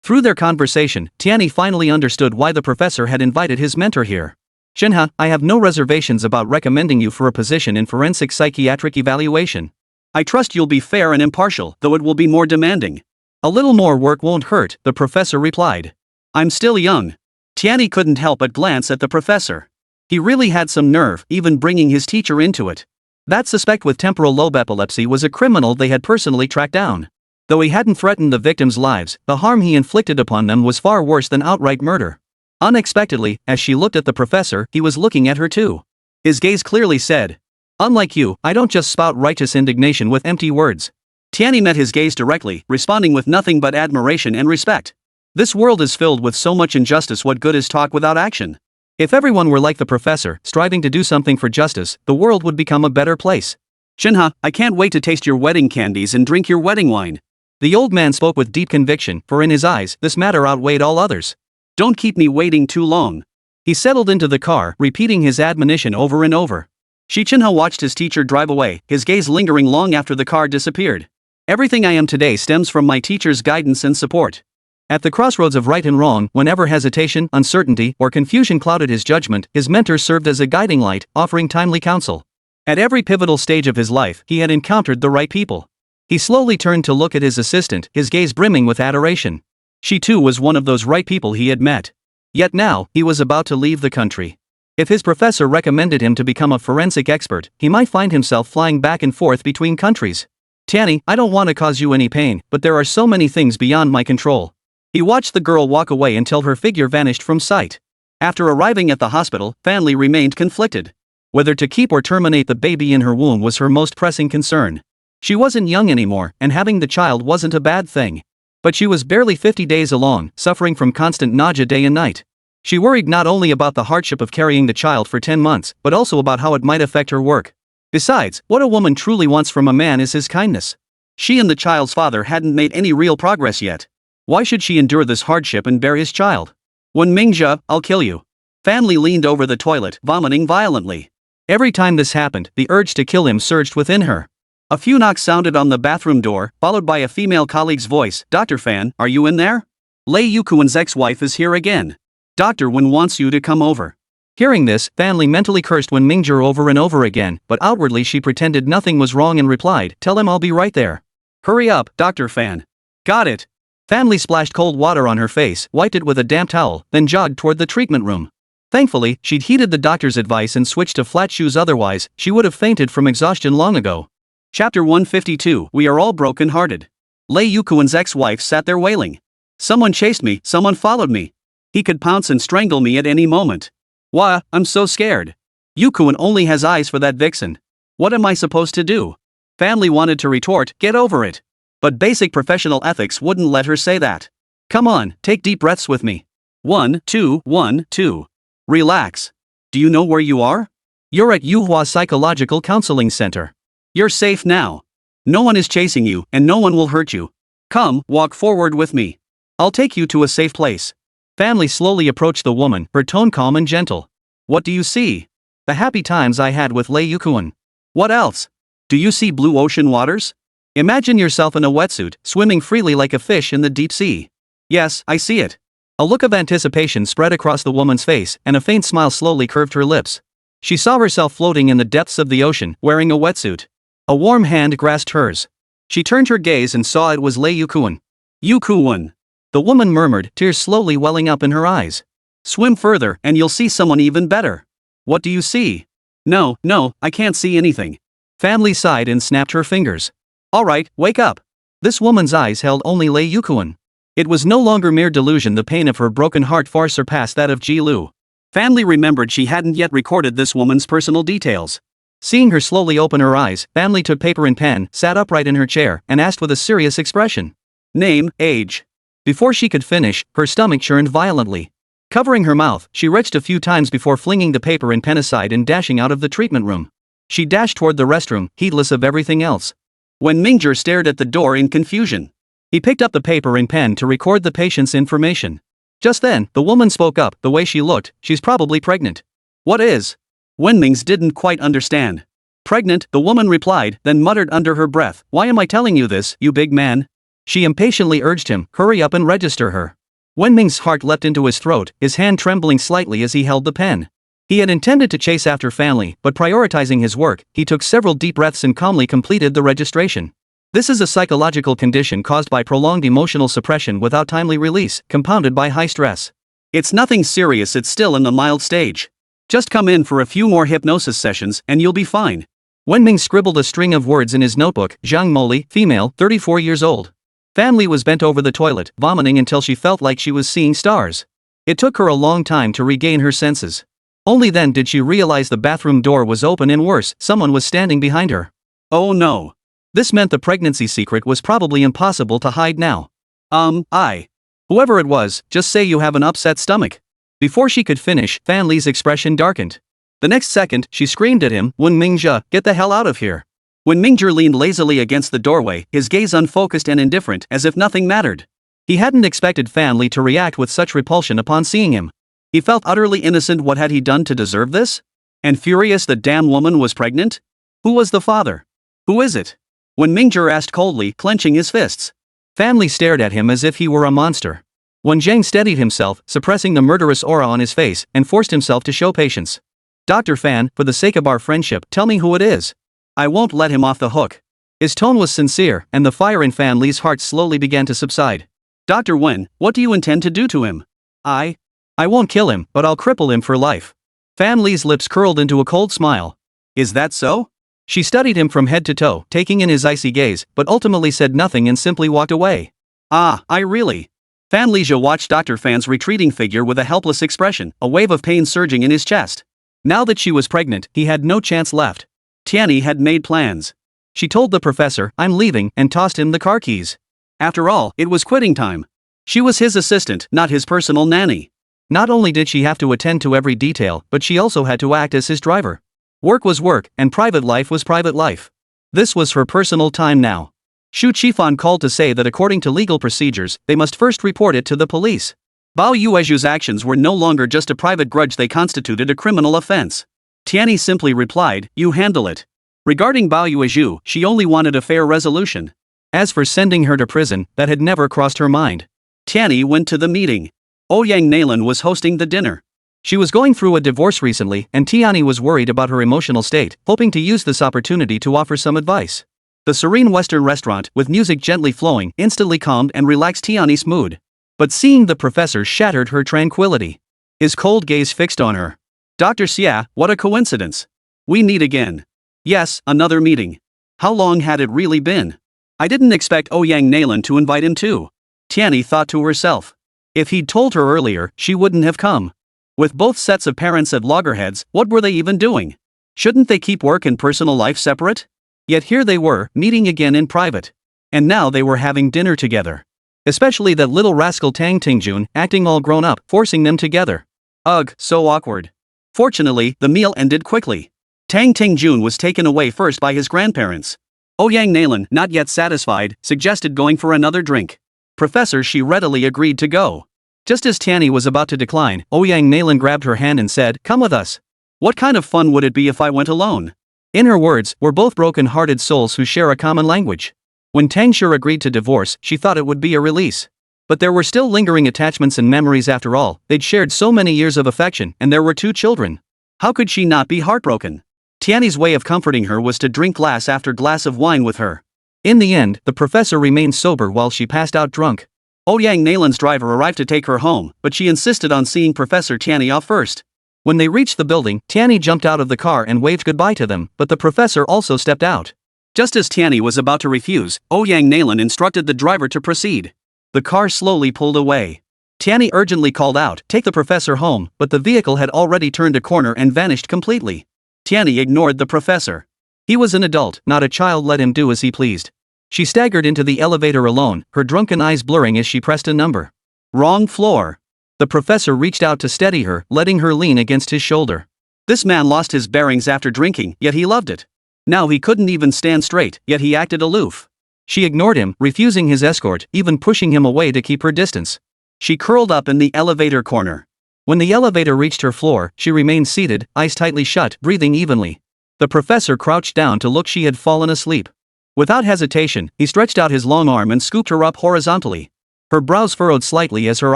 Through their conversation, Tianyi finally understood why the professor had invited his mentor here. Chenhe, I have no reservations about recommending you for a position in forensic psychiatric evaluation. I trust you'll be fair and impartial, though it will be more demanding. A little more work won't hurt, the professor replied. I'm still young. Tianyi couldn't help but glance at the professor. He really had some nerve, even bringing his teacher into it. That suspect with temporal lobe epilepsy was a criminal they had personally tracked down. Though he hadn't threatened the victims' lives, the harm he inflicted upon them was far worse than outright murder. Unexpectedly, as she looked at the professor, he was looking at her too. His gaze clearly said, unlike you, I don't just spout righteous indignation with empty words. Tianyi met his gaze directly, responding with nothing but admiration and respect. This world is filled with so much injustice. What good is talk without action? If everyone were like the professor, striving to do something for justice, the world would become a better place. Chenhe, I can't wait to taste your wedding candies and drink your wedding wine. The old man spoke with deep conviction, for in his eyes, this matter outweighed all others. Don't keep me waiting too long. He settled into the car, repeating his admonition over and over. Xi Chenhe watched his teacher drive away, his gaze lingering long after the car disappeared. Everything I am today stems from my teacher's guidance and support. At the crossroads of right and wrong, whenever hesitation, uncertainty, or confusion clouded his judgment, his mentor served as a guiding light, offering timely counsel. At every pivotal stage of his life, he had encountered the right people. He slowly turned to look at his assistant, his gaze brimming with adoration. She too was one of those right people he had met. Yet now, he was about to leave the country. If his professor recommended him to become a forensic expert, he might find himself flying back and forth between countries. Tianyi, I don't want to cause you any pain, but there are so many things beyond my control. He watched the girl walk away until her figure vanished from sight. After arriving at the hospital, Fanli remained conflicted. Whether to keep or terminate the baby in her womb was her most pressing concern. She wasn't young anymore, and having the child wasn't a bad thing. But she was barely 50 days along, suffering from constant nausea day and night. She worried not only about the hardship of carrying the child for 10 months, but also about how it might affect her work. Besides, what a woman truly wants from a man is his kindness. She and the child's father hadn't made any real progress yet. Why should she endure this hardship and bear his child? Wen Mingzhong, I'll kill you. Fan Li leaned over the toilet, vomiting violently. Every time this happened, the urge to kill him surged within her. A few knocks sounded on the bathroom door, followed by a female colleague's voice. Dr. Fan, are you in there? Lei Yukuan's ex-wife is here again. Dr. Wen wants you to come over. Hearing this, Fan Li mentally cursed Wen Mingzhong over and over again, but outwardly she pretended nothing was wrong and replied, tell him I'll be right there. Hurry up, Dr. Fan. Got it. Fan Li splashed cold water on her face, wiped it with a damp towel, then jogged toward the treatment room. Thankfully, she'd heeded the doctor's advice and switched to flat shoes, otherwise, she would have fainted from exhaustion long ago. Chapter 152. We are all broken-hearted. Lei Yukuan's ex-wife sat there wailing. Someone chased me, someone followed me. He could pounce and strangle me at any moment. Wah, I'm so scared. Yukuan only has eyes for that vixen. What am I supposed to do? Fan Li wanted to retort, get over it. But basic professional ethics wouldn't let her say that. Come on, take deep breaths with me. 1, 2, 1, 2. Relax. Do you know where you are? You're at Yuhua Psychological Counseling Center. You're safe now. No one is chasing you, and no one will hurt you. Come, walk forward with me. I'll take you to a safe place. Fan Li slowly approached the woman, her tone calm and gentle. What do you see? The happy times I had with Lei Yukuan. What else? Do you see blue ocean waters? Imagine yourself in a wetsuit, swimming freely like a fish in the deep sea. Yes, I see it. A look of anticipation spread across the woman's face, and a faint smile slowly curved her lips. She saw herself floating in the depths of the ocean, wearing a wetsuit. A warm hand grasped hers. She turned her gaze and saw it was Lei Yukuan. Yukuan. The woman murmured, tears slowly welling up in her eyes. Swim further, and you'll see someone even better. What do you see? No, I can't see anything. Fan Li sighed and snapped her fingers. All right, wake up. This woman's eyes held only Lei Yukuan. It was no longer mere delusion, the pain of her broken heart far surpassed that of Ji Lu. Fan Li remembered she hadn't yet recorded this woman's personal details. Seeing her slowly open her eyes, Fan Li took paper and pen, sat upright in her chair, and asked with a serious expression. Name, age. Before she could finish, her stomach churned violently. Covering her mouth, she retched a few times before flinging the paper and pen aside and dashing out of the treatment room. She dashed toward the restroom, heedless of everything else. Wen Mingzhong stared at the door in confusion. He picked up the paper and pen to record the patient's information. Just then, the woman spoke up. The way she looked, she's probably pregnant. What is? Wen Ming's didn't quite understand. Pregnant, the woman replied, then muttered under her breath, why am I telling you this, you big man? She impatiently urged him, hurry up and register her. Wen Ming's heart leapt into his throat, his hand trembling slightly as he held the pen. He had intended to chase after Fan Li, but prioritizing his work, he took several deep breaths and calmly completed the registration. This is a psychological condition caused by prolonged emotional suppression without timely release, compounded by high stress. It's nothing serious, it's still in the mild stage. Just come in for a few more hypnosis sessions and you'll be fine. Wen Ming scribbled a string of words in his notebook. Zhang Moli, female, 34 years old. Fan Li was bent over the toilet, vomiting until she felt like she was seeing stars. It took her a long time to regain her senses. Only then did she realize the bathroom door was open and worse, someone was standing behind her. Oh no. This meant the pregnancy secret was probably impossible to hide now. Whoever it was, just say you have an upset stomach. Before she could finish, Fan Li's expression darkened. The next second, she screamed at him, Wen Mingzhong, get the hell out of here. Wen Mingzhong leaned lazily against the doorway, his gaze unfocused and indifferent, as if nothing mattered. He hadn't expected Fan Li to react with such repulsion upon seeing him. He felt utterly innocent. What had he done to deserve this? And furious the damn woman was pregnant? Who was the father? Who is it? Wen Mingzhong asked coldly, clenching his fists. Fan Li stared at him as if he were a monster. Wen Zhang steadied himself, suppressing the murderous aura on his face, and forced himself to show patience. Dr. Fan, for the sake of our friendship, tell me who it is. I won't let him off the hook. His tone was sincere, and the fire in Fan Li's heart slowly began to subside. Dr. Wen, what do you intend to do to him? I won't kill him, but I'll cripple him for life. Fan Li's lips curled into a cold smile. Is that so? She studied him from head to toe, taking in his icy gaze, but ultimately said nothing and simply walked away. I really. Fan Lizha watched Dr. Fan's retreating figure with a helpless expression, a wave of pain surging in his chest. Now that she was pregnant, he had no chance left. Tianyi had made plans. She told the professor, I'm leaving, and tossed him the car keys. After all, it was quitting time. She was his assistant, not his personal nanny. Not only did she have to attend to every detail, but she also had to act as his driver. Work was work, and private life was private life. This was her personal time now. Xu Qifan called to say that according to legal procedures, they must first report it to the police. Bao Yuezhu's actions were no longer just a private grudge, they constituted a criminal offense. Tianyi simply replied, "You handle it." Regarding Bao Yuezhu, she only wanted a fair resolution. As for sending her to prison, that had never crossed her mind. Tianyi went to the meeting. Ouyang Nalan was hosting the dinner. She was going through a divorce recently, and Tianyi was worried about her emotional state, hoping to use this opportunity to offer some advice. The serene Western restaurant, with music gently flowing, instantly calmed and relaxed Tianyi's mood. But seeing the professor shattered her tranquility. His cold gaze fixed on her. "Dr. Xie, what a coincidence. We meet again." Yes, another meeting. How long had it really been? I didn't expect Ouyang Nalan to invite him too. Tianyi thought to herself. If he'd told her earlier, she wouldn't have come. With both sets of parents at loggerheads, what were they even doing? Shouldn't they keep work and personal life separate? Yet here they were, meeting again in private. And now they were having dinner together. Especially that little rascal Tang Tingjun, acting all grown up, forcing them together. Ugh, so awkward. Fortunately, the meal ended quickly. Tang Tingjun was taken away first by his grandparents. Ouyang Nalan, not yet satisfied, suggested going for another drink. Professor Shi readily agreed to go. Just as Tianyi was about to decline, Ouyang Nalan grabbed her hand and said, "Come with us. What kind of fun would it be if I went alone?" In her words, we're both broken-hearted souls who share a common language. When Tang Shi agreed to divorce, she thought it would be a release. But there were still lingering attachments and memories after all. They'd shared so many years of affection, and there were 2 children. How could she not be heartbroken? Tianyi's way of comforting her was to drink glass after glass of wine with her. In the end, the professor remained sober while she passed out drunk. Ouyang Nalan's driver arrived to take her home, but she insisted on seeing Professor Tianyi off first. When they reached the building, Tianyi jumped out of the car and waved goodbye to them, but the professor also stepped out. Just as Tianyi was about to refuse, Ouyang Nalan instructed the driver to proceed. The car slowly pulled away. Tianyi urgently called out, "Take the professor home," but the vehicle had already turned a corner and vanished completely. Tianyi ignored the professor. He was an adult, not a child, let him do as he pleased. She staggered into the elevator alone, her drunken eyes blurring as she pressed a number. Wrong floor. The professor reached out to steady her, letting her lean against his shoulder. This man lost his bearings after drinking, yet he loved it. Now he couldn't even stand straight, yet he acted aloof. She ignored him, refusing his escort, even pushing him away to keep her distance. She curled up in the elevator corner. When the elevator reached her floor, she remained seated, eyes tightly shut, breathing evenly. The professor crouched down to look. She had fallen asleep. Without hesitation, he stretched out his long arm and scooped her up horizontally. Her brows furrowed slightly as her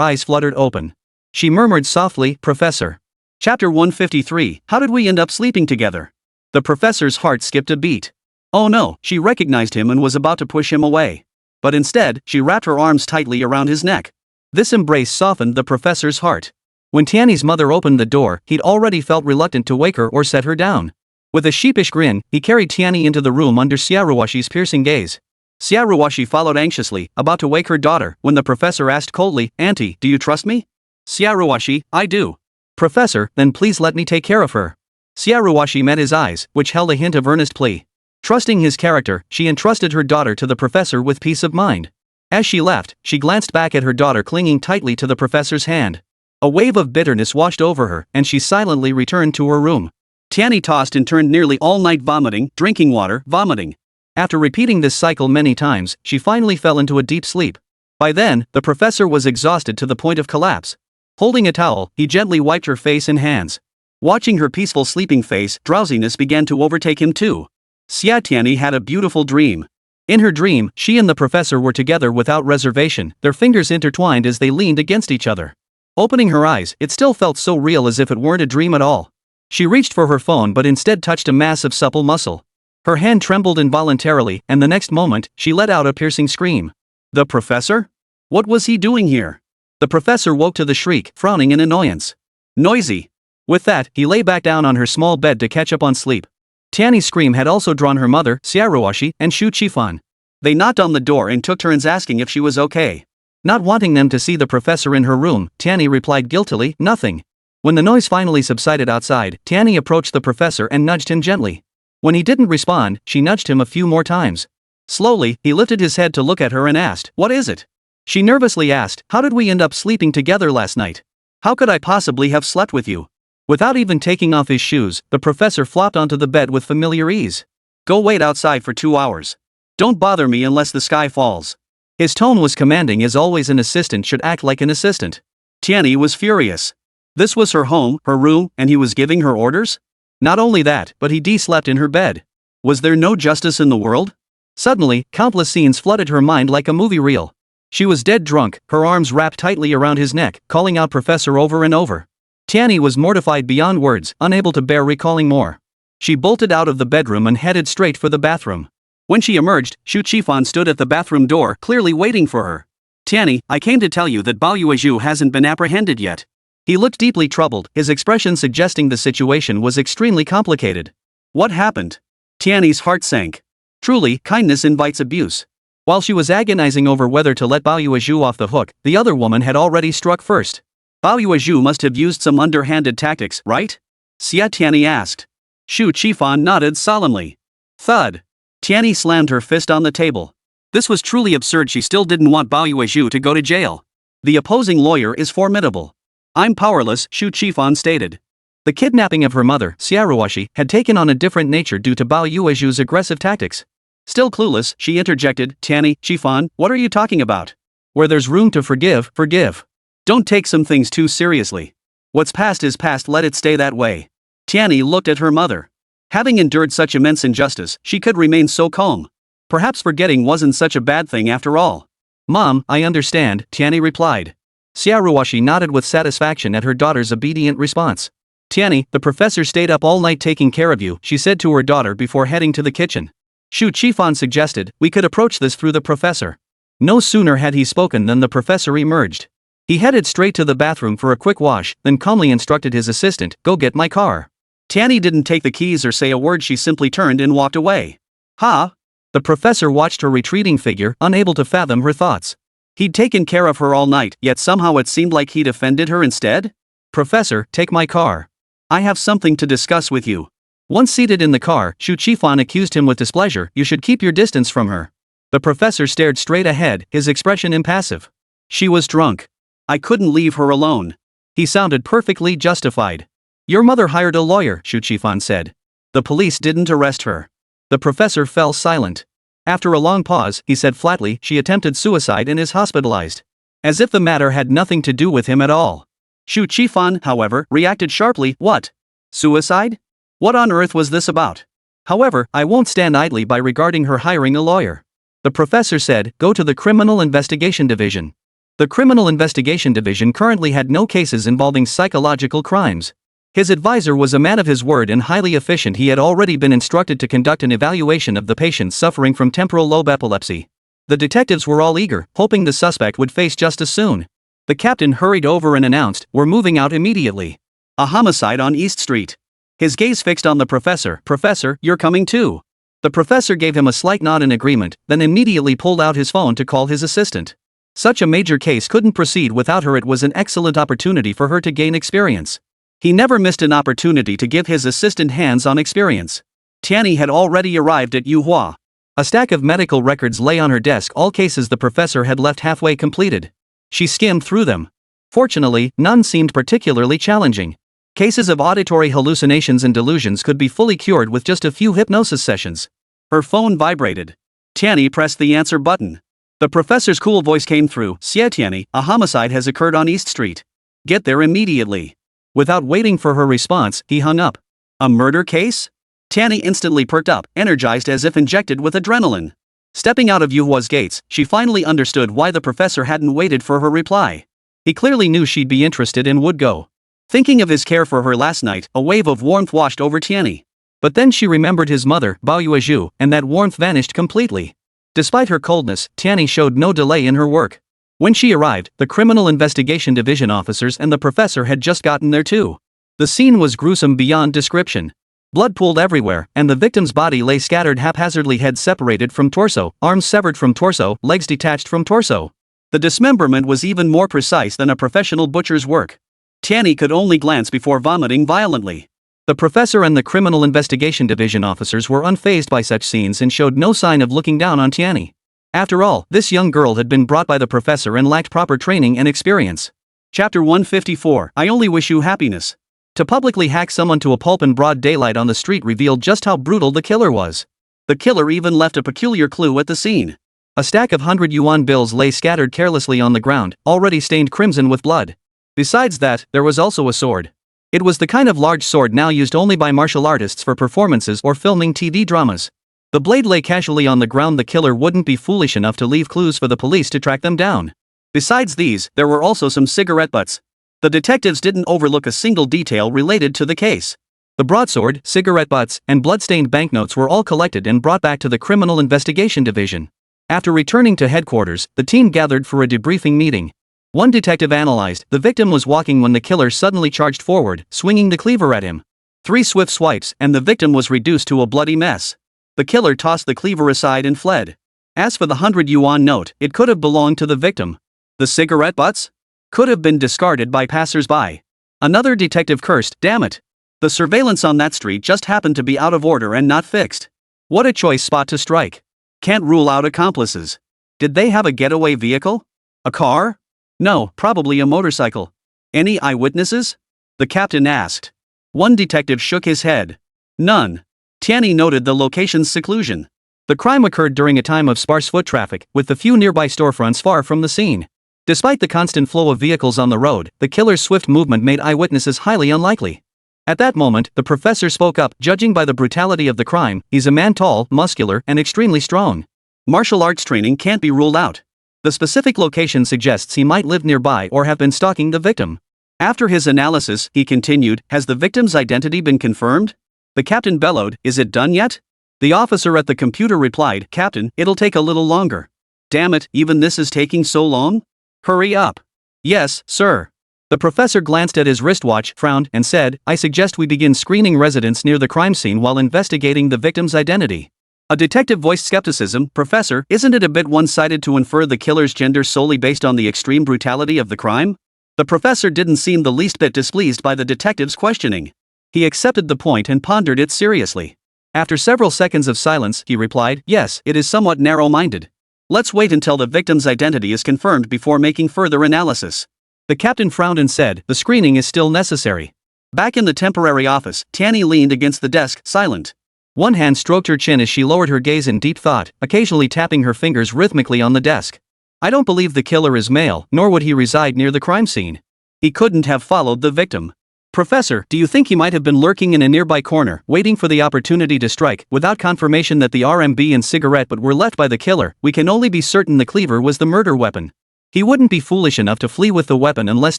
eyes fluttered open. She murmured softly, "Professor." Chapter 153, How did we end up sleeping together? The professor's heart skipped a beat. Oh no, she recognized him and was about to push him away. But instead, she wrapped her arms tightly around his neck. This embrace softened the professor's heart. When Tianyi's mother opened the door, he'd already felt reluctant to wake her or set her down. With a sheepish grin, he carried Tianyi into the room under Xiaoruoshi's piercing gaze. Xiaoruoshi followed anxiously, about to wake her daughter, when the professor asked coldly, "Auntie, do you trust me?" Xiaoruoshi, "I do." "Professor, then please let me take care of her." Xiaoruoshi met his eyes, which held a hint of earnest plea. Trusting his character, she entrusted her daughter to the professor with peace of mind. As she left, she glanced back at her daughter clinging tightly to the professor's hand. A wave of bitterness washed over her, and she silently returned to her room. Tianyi tossed and turned nearly all night, vomiting, drinking water, vomiting. After repeating this cycle many times, she finally fell into a deep sleep. By then, the professor was exhausted to the point of collapse. Holding a towel, he gently wiped her face and hands. Watching her peaceful sleeping face, drowsiness began to overtake him too. Xie Tianyi had a beautiful dream. In her dream, she and the professor were together without reservation, their fingers intertwined as they leaned against each other. Opening her eyes, it still felt so real as if it weren't a dream at all. She reached for her phone but instead touched a massive supple muscle. Her hand trembled involuntarily, and the next moment, she let out a piercing scream. The professor? What was he doing here? The professor woke to the shriek, frowning in annoyance. Noisy. With that, he lay back down on her small bed to catch up on sleep. Tianyi's scream had also drawn her mother, Xiaoruoshi, and Xu Qifan. They knocked on the door and took turns asking if she was okay. Not wanting them to see the professor in her room, Tianyi replied guiltily, "Nothing." When the noise finally subsided outside, Tianyi approached the professor and nudged him gently. When he didn't respond, she nudged him a few more times. Slowly, he lifted his head to look at her and asked, "What is it?" She nervously asked, "How did we end up sleeping together last night? How could I possibly have slept with you?" Without even taking off his shoes, the professor flopped onto the bed with familiar ease. Go wait outside for 2 hours. Don't bother me unless the sky falls. His tone was commanding, as always an assistant should act like an assistant. Tianyi was furious. This was her home, her room, and he was giving her orders? Not only that, but he de-slept in her bed. Was there no justice in the world? Suddenly, countless scenes flooded her mind like a movie reel. She was dead drunk, her arms wrapped tightly around his neck, calling out "Professor" over and over. Tianyi was mortified beyond words, unable to bear recalling more. She bolted out of the bedroom and headed straight for the bathroom. When she emerged, Xu Qifan stood at the bathroom door, clearly waiting for her. Tianyi, I came to tell you that Bao Yuezhu hasn't been apprehended yet. He looked deeply troubled, his expression suggesting the situation was extremely complicated. What happened? Tianyi's heart sank. Truly, kindness invites abuse. While she was agonizing over whether to let Bao Yuezhu off the hook, the other woman had already struck first. Bao Yuezhu must have used some underhanded tactics, right? Xie Tianyi asked. Xu Qifan nodded solemnly. Thud. Tianyi slammed her fist on the table. This was truly absurd. She still didn't want Bao Yuezhu to go to jail. The opposing lawyer is formidable. I'm powerless, Xu Qifan stated. The kidnapping of her mother, Xiaoruoshi, had taken on a different nature due to Bao Yuezhu's aggressive tactics. Still clueless, she interjected, Tianyi, Qifan, what are you talking about? Where there's room to forgive, forgive. Don't take some things too seriously. What's past is past, let it stay that way. Tianyi looked at her mother. Having endured such immense injustice, she could remain so calm. Perhaps forgetting wasn't such a bad thing after all. Mom, I understand, Tianyi replied. Xiaoruoshi nodded with satisfaction at her daughter's obedient response. Tianyi, the professor stayed up all night taking care of you, she said to her daughter before heading to the kitchen. Xu Qifan suggested, we could approach this through the professor. No sooner had he spoken than the professor emerged. He headed straight to the bathroom for a quick wash, then calmly instructed his assistant, go get my car. Tianyi didn't take the keys or say a word, she simply turned and walked away. Ha! The professor watched her retreating figure, unable to fathom her thoughts. He'd taken care of her all night, yet somehow it seemed like he'd offended her instead? Professor, take my car. I have something to discuss with you. Once seated in the car, Xu Qifan accused him with displeasure, you should keep your distance from her. The professor stared straight ahead, his expression impassive. She was drunk. I couldn't leave her alone. He sounded perfectly justified. Your mother hired a lawyer, Xu Qifan said. The police didn't arrest her. The professor fell silent. After a long pause, he said flatly, she attempted suicide and is hospitalized. As if the matter had nothing to do with him at all. Xu Qifan, however, reacted sharply, what? Suicide? What on earth was this about? However, I won't stand idly by regarding her hiring a lawyer. The professor said, go to the Criminal Investigation Division. The Criminal Investigation Division currently had no cases involving psychological crimes. His advisor was a man of his word and highly efficient. He had already been instructed to conduct an evaluation of the patients suffering from temporal lobe epilepsy. The detectives were all eager, hoping the suspect would face justice soon. The captain hurried over and announced, we're moving out immediately. A homicide on East Street. His gaze fixed on the professor. Professor, you're coming too. The professor gave him a slight nod in agreement, then immediately pulled out his phone to call his assistant. Such a major case couldn't proceed without her. It was an excellent opportunity for her to gain experience. He never missed an opportunity to give his assistant hands-on experience. Tianyi had already arrived at Yuhua. A stack of medical records lay on her desk, all cases the professor had left halfway completed. She skimmed through them. Fortunately, none seemed particularly challenging. Cases of auditory hallucinations and delusions could be fully cured with just a few hypnosis sessions. Her phone vibrated. Tianyi pressed the answer button. The professor's cool voice came through, Xie Tianyi, a homicide has occurred on East Street. Get there immediately. Without waiting for her response, he hung up. A murder case? Tianyi instantly perked up, energized as if injected with adrenaline. Stepping out of Yuhua's gates, she finally understood why the professor hadn't waited for her reply. He clearly knew she'd be interested and would go. Thinking of his care for her last night, a wave of warmth washed over Tianyi. But then she remembered his mother, Bao Yuezhu, and that warmth vanished completely. Despite her coldness, Tianyi showed no delay in her work. When she arrived, the Criminal Investigation Division officers and the professor had just gotten there too. The scene was gruesome beyond description. Blood pooled everywhere, and the victim's body lay scattered haphazardly, head separated from torso, arms severed from torso, legs detached from torso. The dismemberment was even more precise than a professional butcher's work. Tianyi could only glance before vomiting violently. The professor and the Criminal Investigation Division officers were unfazed by such scenes and showed no sign of looking down on Tianyi. After all, this young girl had been brought by the professor and lacked proper training and experience. Chapter 154, I only wish you happiness. To publicly hack someone to a pulp in broad daylight on the street revealed just how brutal the killer was. The killer even left a peculiar clue at the scene. A stack of 100 yuan bills lay scattered carelessly on the ground, already stained crimson with blood. Besides that, there was also a sword. It was the kind of large sword now used only by martial artists for performances or filming TV dramas. The blade lay casually on the ground. The killer wouldn't be foolish enough to leave clues for the police to track them down. Besides these, there were also some cigarette butts. The detectives didn't overlook a single detail related to the case. The broadsword, cigarette butts, and blood-stained banknotes were all collected and brought back to the Criminal Investigation Division. After returning to headquarters, the team gathered for a debriefing meeting. One detective analyzed, the victim was walking when the killer suddenly charged forward, swinging the cleaver at him. 3 swift swipes, and the victim was reduced to a bloody mess. The killer tossed the cleaver aside and fled. As for the 100 yuan note, it could have belonged to the victim. The cigarette butts? Could have been discarded by passers-by. Another detective cursed, damn it. The surveillance on that street just happened to be out of order and not fixed. What a choice spot to strike. Can't rule out accomplices. Did they have a getaway vehicle? A car? No, probably a motorcycle. Any eyewitnesses? The captain asked. One detective shook his head. None. Tianyi noted the location's seclusion. The crime occurred during a time of sparse foot traffic, with the few nearby storefronts far from the scene. Despite the constant flow of vehicles on the road, the killer's swift movement made eyewitnesses highly unlikely. At that moment, the professor spoke up. Judging by the brutality of the crime, he's a man tall, muscular, and extremely strong. Martial arts training can't be ruled out. The specific location suggests he might live nearby or have been stalking the victim. After his analysis, he continued, has the victim's identity been confirmed? The captain bellowed, is it done yet? The officer at the computer replied, Captain, it'll take a little longer. Damn it, even this is taking so long? Hurry up. Yes, sir. The professor glanced at his wristwatch, frowned, and said, I suggest we begin screening residents near the crime scene while investigating the victim's identity. A detective voiced skepticism, Professor, isn't it a bit one-sided to infer the killer's gender solely based on the extreme brutality of the crime? The professor didn't seem the least bit displeased by the detective's questioning. He accepted the point and pondered it seriously. After several seconds of silence, he replied, yes, it is somewhat narrow-minded. Let's wait until the victim's identity is confirmed before making further analysis. The captain frowned and said, the screening is still necessary. Back in the temporary office, Tianyi leaned against the desk, silent. One hand stroked her chin as she lowered her gaze in deep thought, occasionally tapping her fingers rhythmically on the desk. I don't believe the killer is male, nor would he reside near the crime scene. He couldn't have followed the victim. Professor, do you think he might have been lurking in a nearby corner, waiting for the opportunity to strike, without confirmation that the RMB and cigarette butt were left by the killer? We can only be certain the cleaver was the murder weapon. He wouldn't be foolish enough to flee with the weapon unless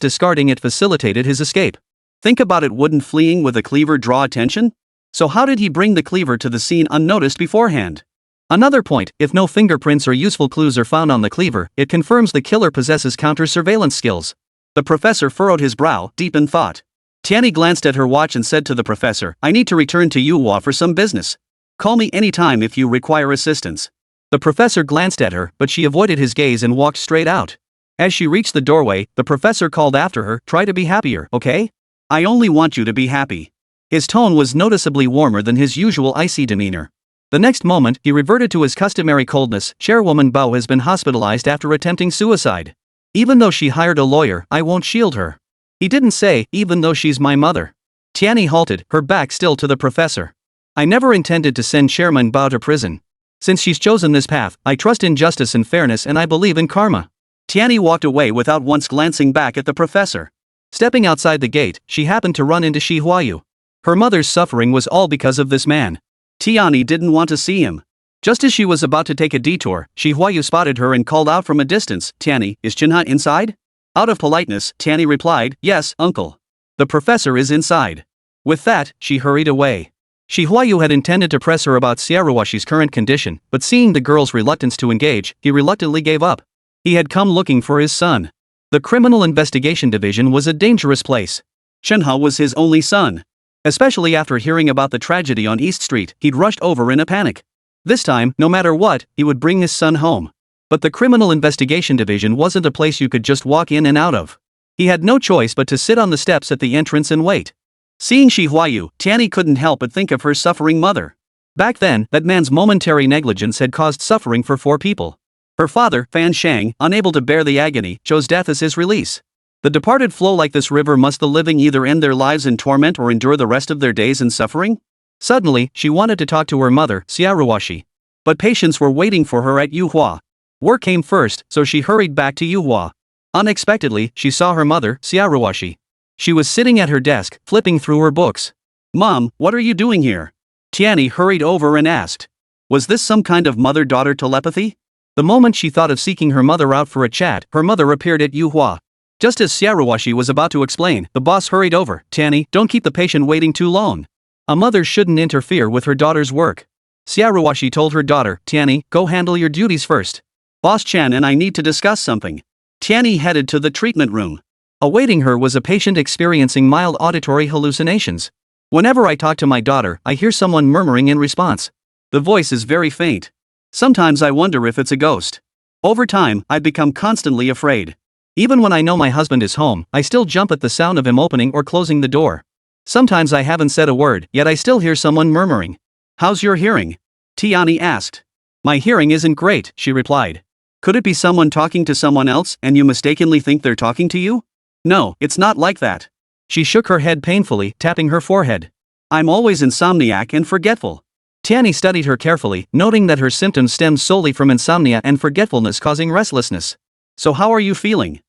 discarding it facilitated his escape. Think about it, wouldn't fleeing with a cleaver draw attention? So how did he bring the cleaver to the scene unnoticed beforehand? Another point, if no fingerprints or useful clues are found on the cleaver, it confirms the killer possesses counter-surveillance skills. The professor furrowed his brow, deep in thought. Tianyi glanced at her watch and said to the professor, I need to return to Yuhua for some business. Call me anytime if you require assistance. The professor glanced at her, but she avoided his gaze and walked straight out. As she reached the doorway, the professor called after her, try to be happier, okay? I only want you to be happy. His tone was noticeably warmer than his usual icy demeanor. The next moment, he reverted to his customary coldness. Chairwoman Bao has been hospitalized after attempting suicide. Even though she hired a lawyer, I won't shield her. He didn't say, even though she's my mother. Tianyi halted, her back still to the professor. I never intended to send Chairman Bao to prison. Since she's chosen this path, I trust in justice and fairness and I believe in karma. Tianyi walked away without once glancing back at the professor. Stepping outside the gate, she happened to run into Huayu. Her mother's suffering was all because of this man. Tianyi didn't want to see him. Just as she was about to take a detour, Huayu spotted her and called out from a distance, Tianyi, is Chenhe inside? Out of politeness, Tianyi replied, yes, uncle. The professor is inside. With that, she hurried away. Huayu had intended to press her about Xiaowashi's current condition, but seeing the girl's reluctance to engage, he reluctantly gave up. He had come looking for his son. The Criminal Investigation Division was a dangerous place. Chenhe was his only son. Especially after hearing about the tragedy on East Street, he'd rushed over in a panic. This time, no matter what, he would bring his son home. But the Criminal Investigation Division wasn't a place you could just walk in and out of. He had no choice but to sit on the steps at the entrance and wait. Seeing Huayu, Tianyi couldn't help but think of her suffering mother. Back then, that man's momentary negligence had caused suffering for 4 people. Her father, Fan Shang, unable to bear the agony, chose death as his release. The departed flow like this river. Must the living either end their lives in torment or endure the rest of their days in suffering? Suddenly, she wanted to talk to her mother, Xiaoruoshi. But patients were waiting for her at Yuhua. Work came first, so she hurried back to Yuhua. Unexpectedly, she saw her mother, Xiaoruoshi. She was sitting at her desk, flipping through her books. "Mom, what are you doing here?" Tianyi hurried over and asked. Was this some kind of mother-daughter telepathy? The moment she thought of seeking her mother out for a chat, her mother appeared at Yuhua. Just as Xiaoruoshi was about to explain, the boss hurried over. "Tianyi, don't keep the patient waiting too long. A mother shouldn't interfere with her daughter's work." Xiaoruoshi told her daughter, "Tianyi, go handle your duties first. Boss Chan and I need to discuss something." Tianyi headed to the treatment room. Awaiting her was a patient experiencing mild auditory hallucinations. "Whenever I talk to my daughter, I hear someone murmuring in response. The voice is very faint. Sometimes I wonder if it's a ghost. Over time, I become constantly afraid. Even when I know my husband is home, I still jump at the sound of him opening or closing the door. Sometimes I haven't said a word, yet I still hear someone murmuring." "How's your hearing?" Tianyi asked. "My hearing isn't great," she replied. "Could it be someone talking to someone else and you mistakenly think they're talking to you?" "No, it's not like that." She shook her head painfully, tapping her forehead. "I'm always insomniac and forgetful." Tianyi studied her carefully, noting that her symptoms stemmed solely from insomnia and forgetfulness causing restlessness. "So how are you feeling?"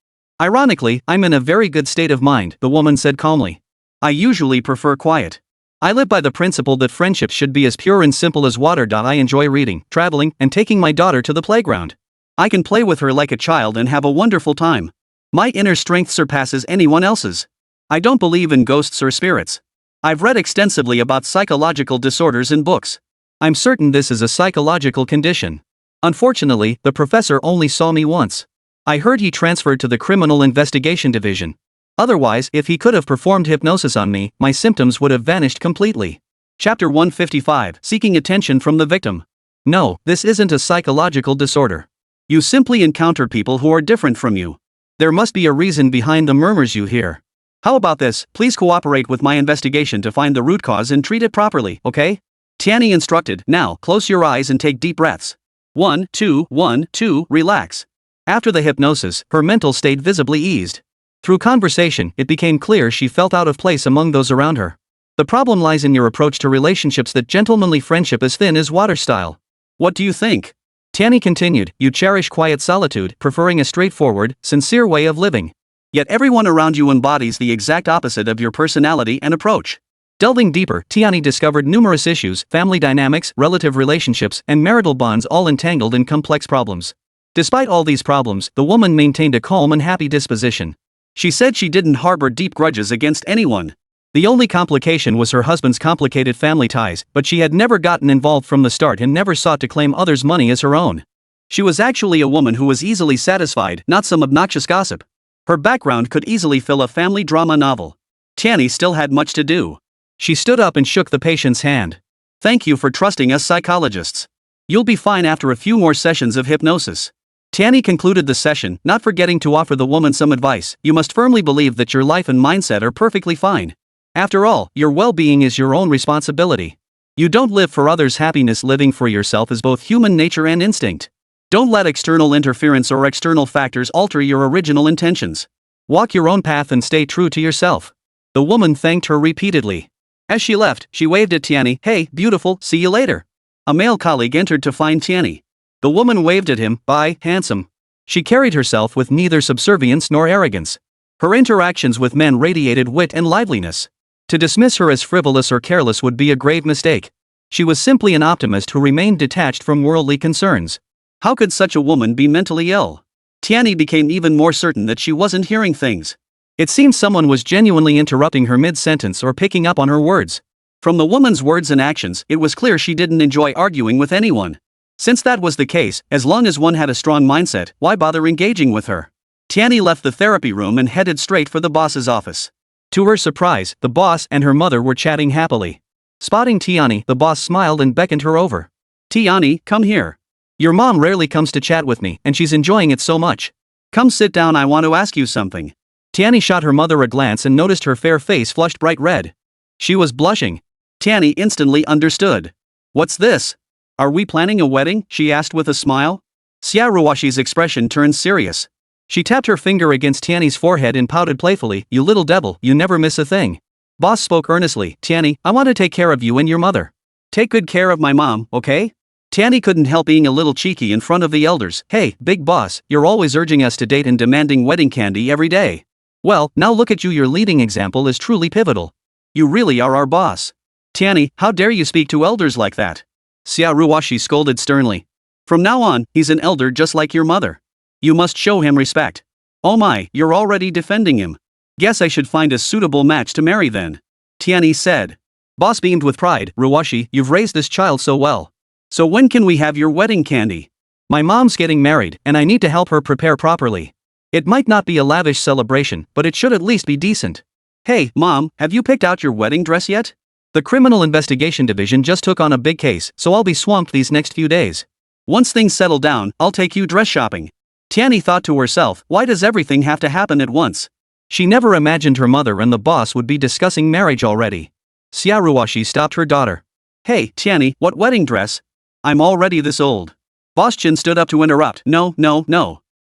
"Ironically, I'm in a very good state of mind," the woman said calmly. "I usually prefer quiet. I live by the principle that friendships should be as pure and simple as water. I enjoy reading, traveling, and taking my daughter to the playground. I can play with her like a child and have a wonderful time. My inner strength surpasses anyone else's. I don't believe in ghosts or spirits. I've read extensively about psychological disorders in books. I'm certain this is a psychological condition. Unfortunately, the professor only saw me once. I heard he transferred to the Criminal Investigation Division. Otherwise, if he could have performed hypnosis on me, my symptoms would have vanished completely." Chapter 155, Seeking Attention from the Victim. No, this isn't a psychological disorder. You simply encounter people who are different from you. There must be a reason behind the murmurs you hear. How about this? Please cooperate with my investigation to find the root cause and treat it properly, okay? Tianyi instructed. Now, close your eyes and take deep breaths. 1, 2, 1, 2, relax. After the hypnosis, her mental state visibly eased. Through conversation, it became clear she felt out of place among those around her. The problem lies in your approach to relationships. That gentlemanly friendship is thin as water style. What do you think? Tianyi continued. You cherish quiet solitude, preferring a straightforward, sincere way of living. Yet everyone around you embodies the exact opposite of your personality and approach. Delving deeper, Tianyi discovered numerous issues, family dynamics, relative relationships, and marital bonds, all entangled in complex problems. Despite all these problems, the woman maintained a calm and happy disposition. She said she didn't harbor deep grudges against anyone. The only complication was her husband's complicated family ties, but she had never gotten involved from the start and never sought to claim others' money as her own. She was actually a woman who was easily satisfied, not some obnoxious gossip. Her background could easily fill a family drama novel. Tianyi still had much to do. She stood up and shook the patient's hand. Thank you for trusting us psychologists. You'll be fine after a few more sessions of hypnosis. Tianyi concluded the session, not forgetting to offer the woman some advice. You must firmly believe that your life and mindset are perfectly fine. After all, your well-being is your own responsibility. You don't live for others' happiness. Living for yourself is both human nature and instinct. Don't let external interference or external factors alter your original intentions. Walk your own path and stay true to yourself. The woman thanked her repeatedly. As she left, she waved at Tianyi. Hey, beautiful, see you later. A male colleague entered to find Tianyi. The woman waved at him. Bye, handsome. She carried herself with neither subservience nor arrogance. Her interactions with men radiated wit and liveliness. To dismiss her as frivolous or careless would be a grave mistake. She was simply an optimist who remained detached from worldly concerns. How could such a woman be mentally ill? Tianyi became even more certain that she wasn't hearing things. It seemed someone was genuinely interrupting her mid-sentence or picking up on her words. From the woman's words and actions, it was clear she didn't enjoy arguing with anyone. Since that was the case, as long as one had a strong mindset, why bother engaging with her? Tianyi left the therapy room and headed straight for the boss's office. To her surprise, the boss and her mother were chatting happily. Spotting Tianyi, the boss smiled and beckoned her over. Tianyi, come here. Your mom rarely comes to chat with me, and she's enjoying it so much. Come sit down, I want to ask you something. Tianyi shot her mother a glance and noticed her fair face flushed bright red. She was blushing. Tianyi instantly understood. What's this? Are we planning a wedding? She asked with a smile. Xiaoruoshi's expression turned serious. She tapped her finger against Tianyi's forehead and pouted playfully, "You little devil, you never miss a thing." Boss spoke earnestly, "Tianyi, I want to take care of you and your mother. Take good care of my mom, okay?" Tianyi couldn't help being a little cheeky in front of the elders. "Hey, big boss, you're always urging us to date and demanding wedding candy every day. Well, now look at you, your leading example is truly pivotal. You really are our boss." "Tianyi, how dare you speak to elders like that?" Xia Ruoshi scolded sternly. "From now on, he's an elder just like your mother. You must show him respect." "Oh my, you're already defending him. Guess I should find a suitable match to marry then," Tianyi said. Boss beamed with pride. "Ruoshi, you've raised this child so well. So when can we have your wedding candy? My mom's getting married, and I need to help her prepare properly. It might not be a lavish celebration, but it should at least be decent. Hey, Mom, have you picked out your wedding dress yet? The Criminal Investigation Division just took on a big case, so I'll be swamped these next few days. Once things settle down, I'll take you dress shopping." Tianyi thought to herself, why does everything have to happen at once? She never imagined her mother and the boss would be discussing marriage already. Xia Ruoshi stopped her daughter. "Hey, Tianyi, what wedding dress? I'm already this old." Boss Chen stood up to interrupt. No.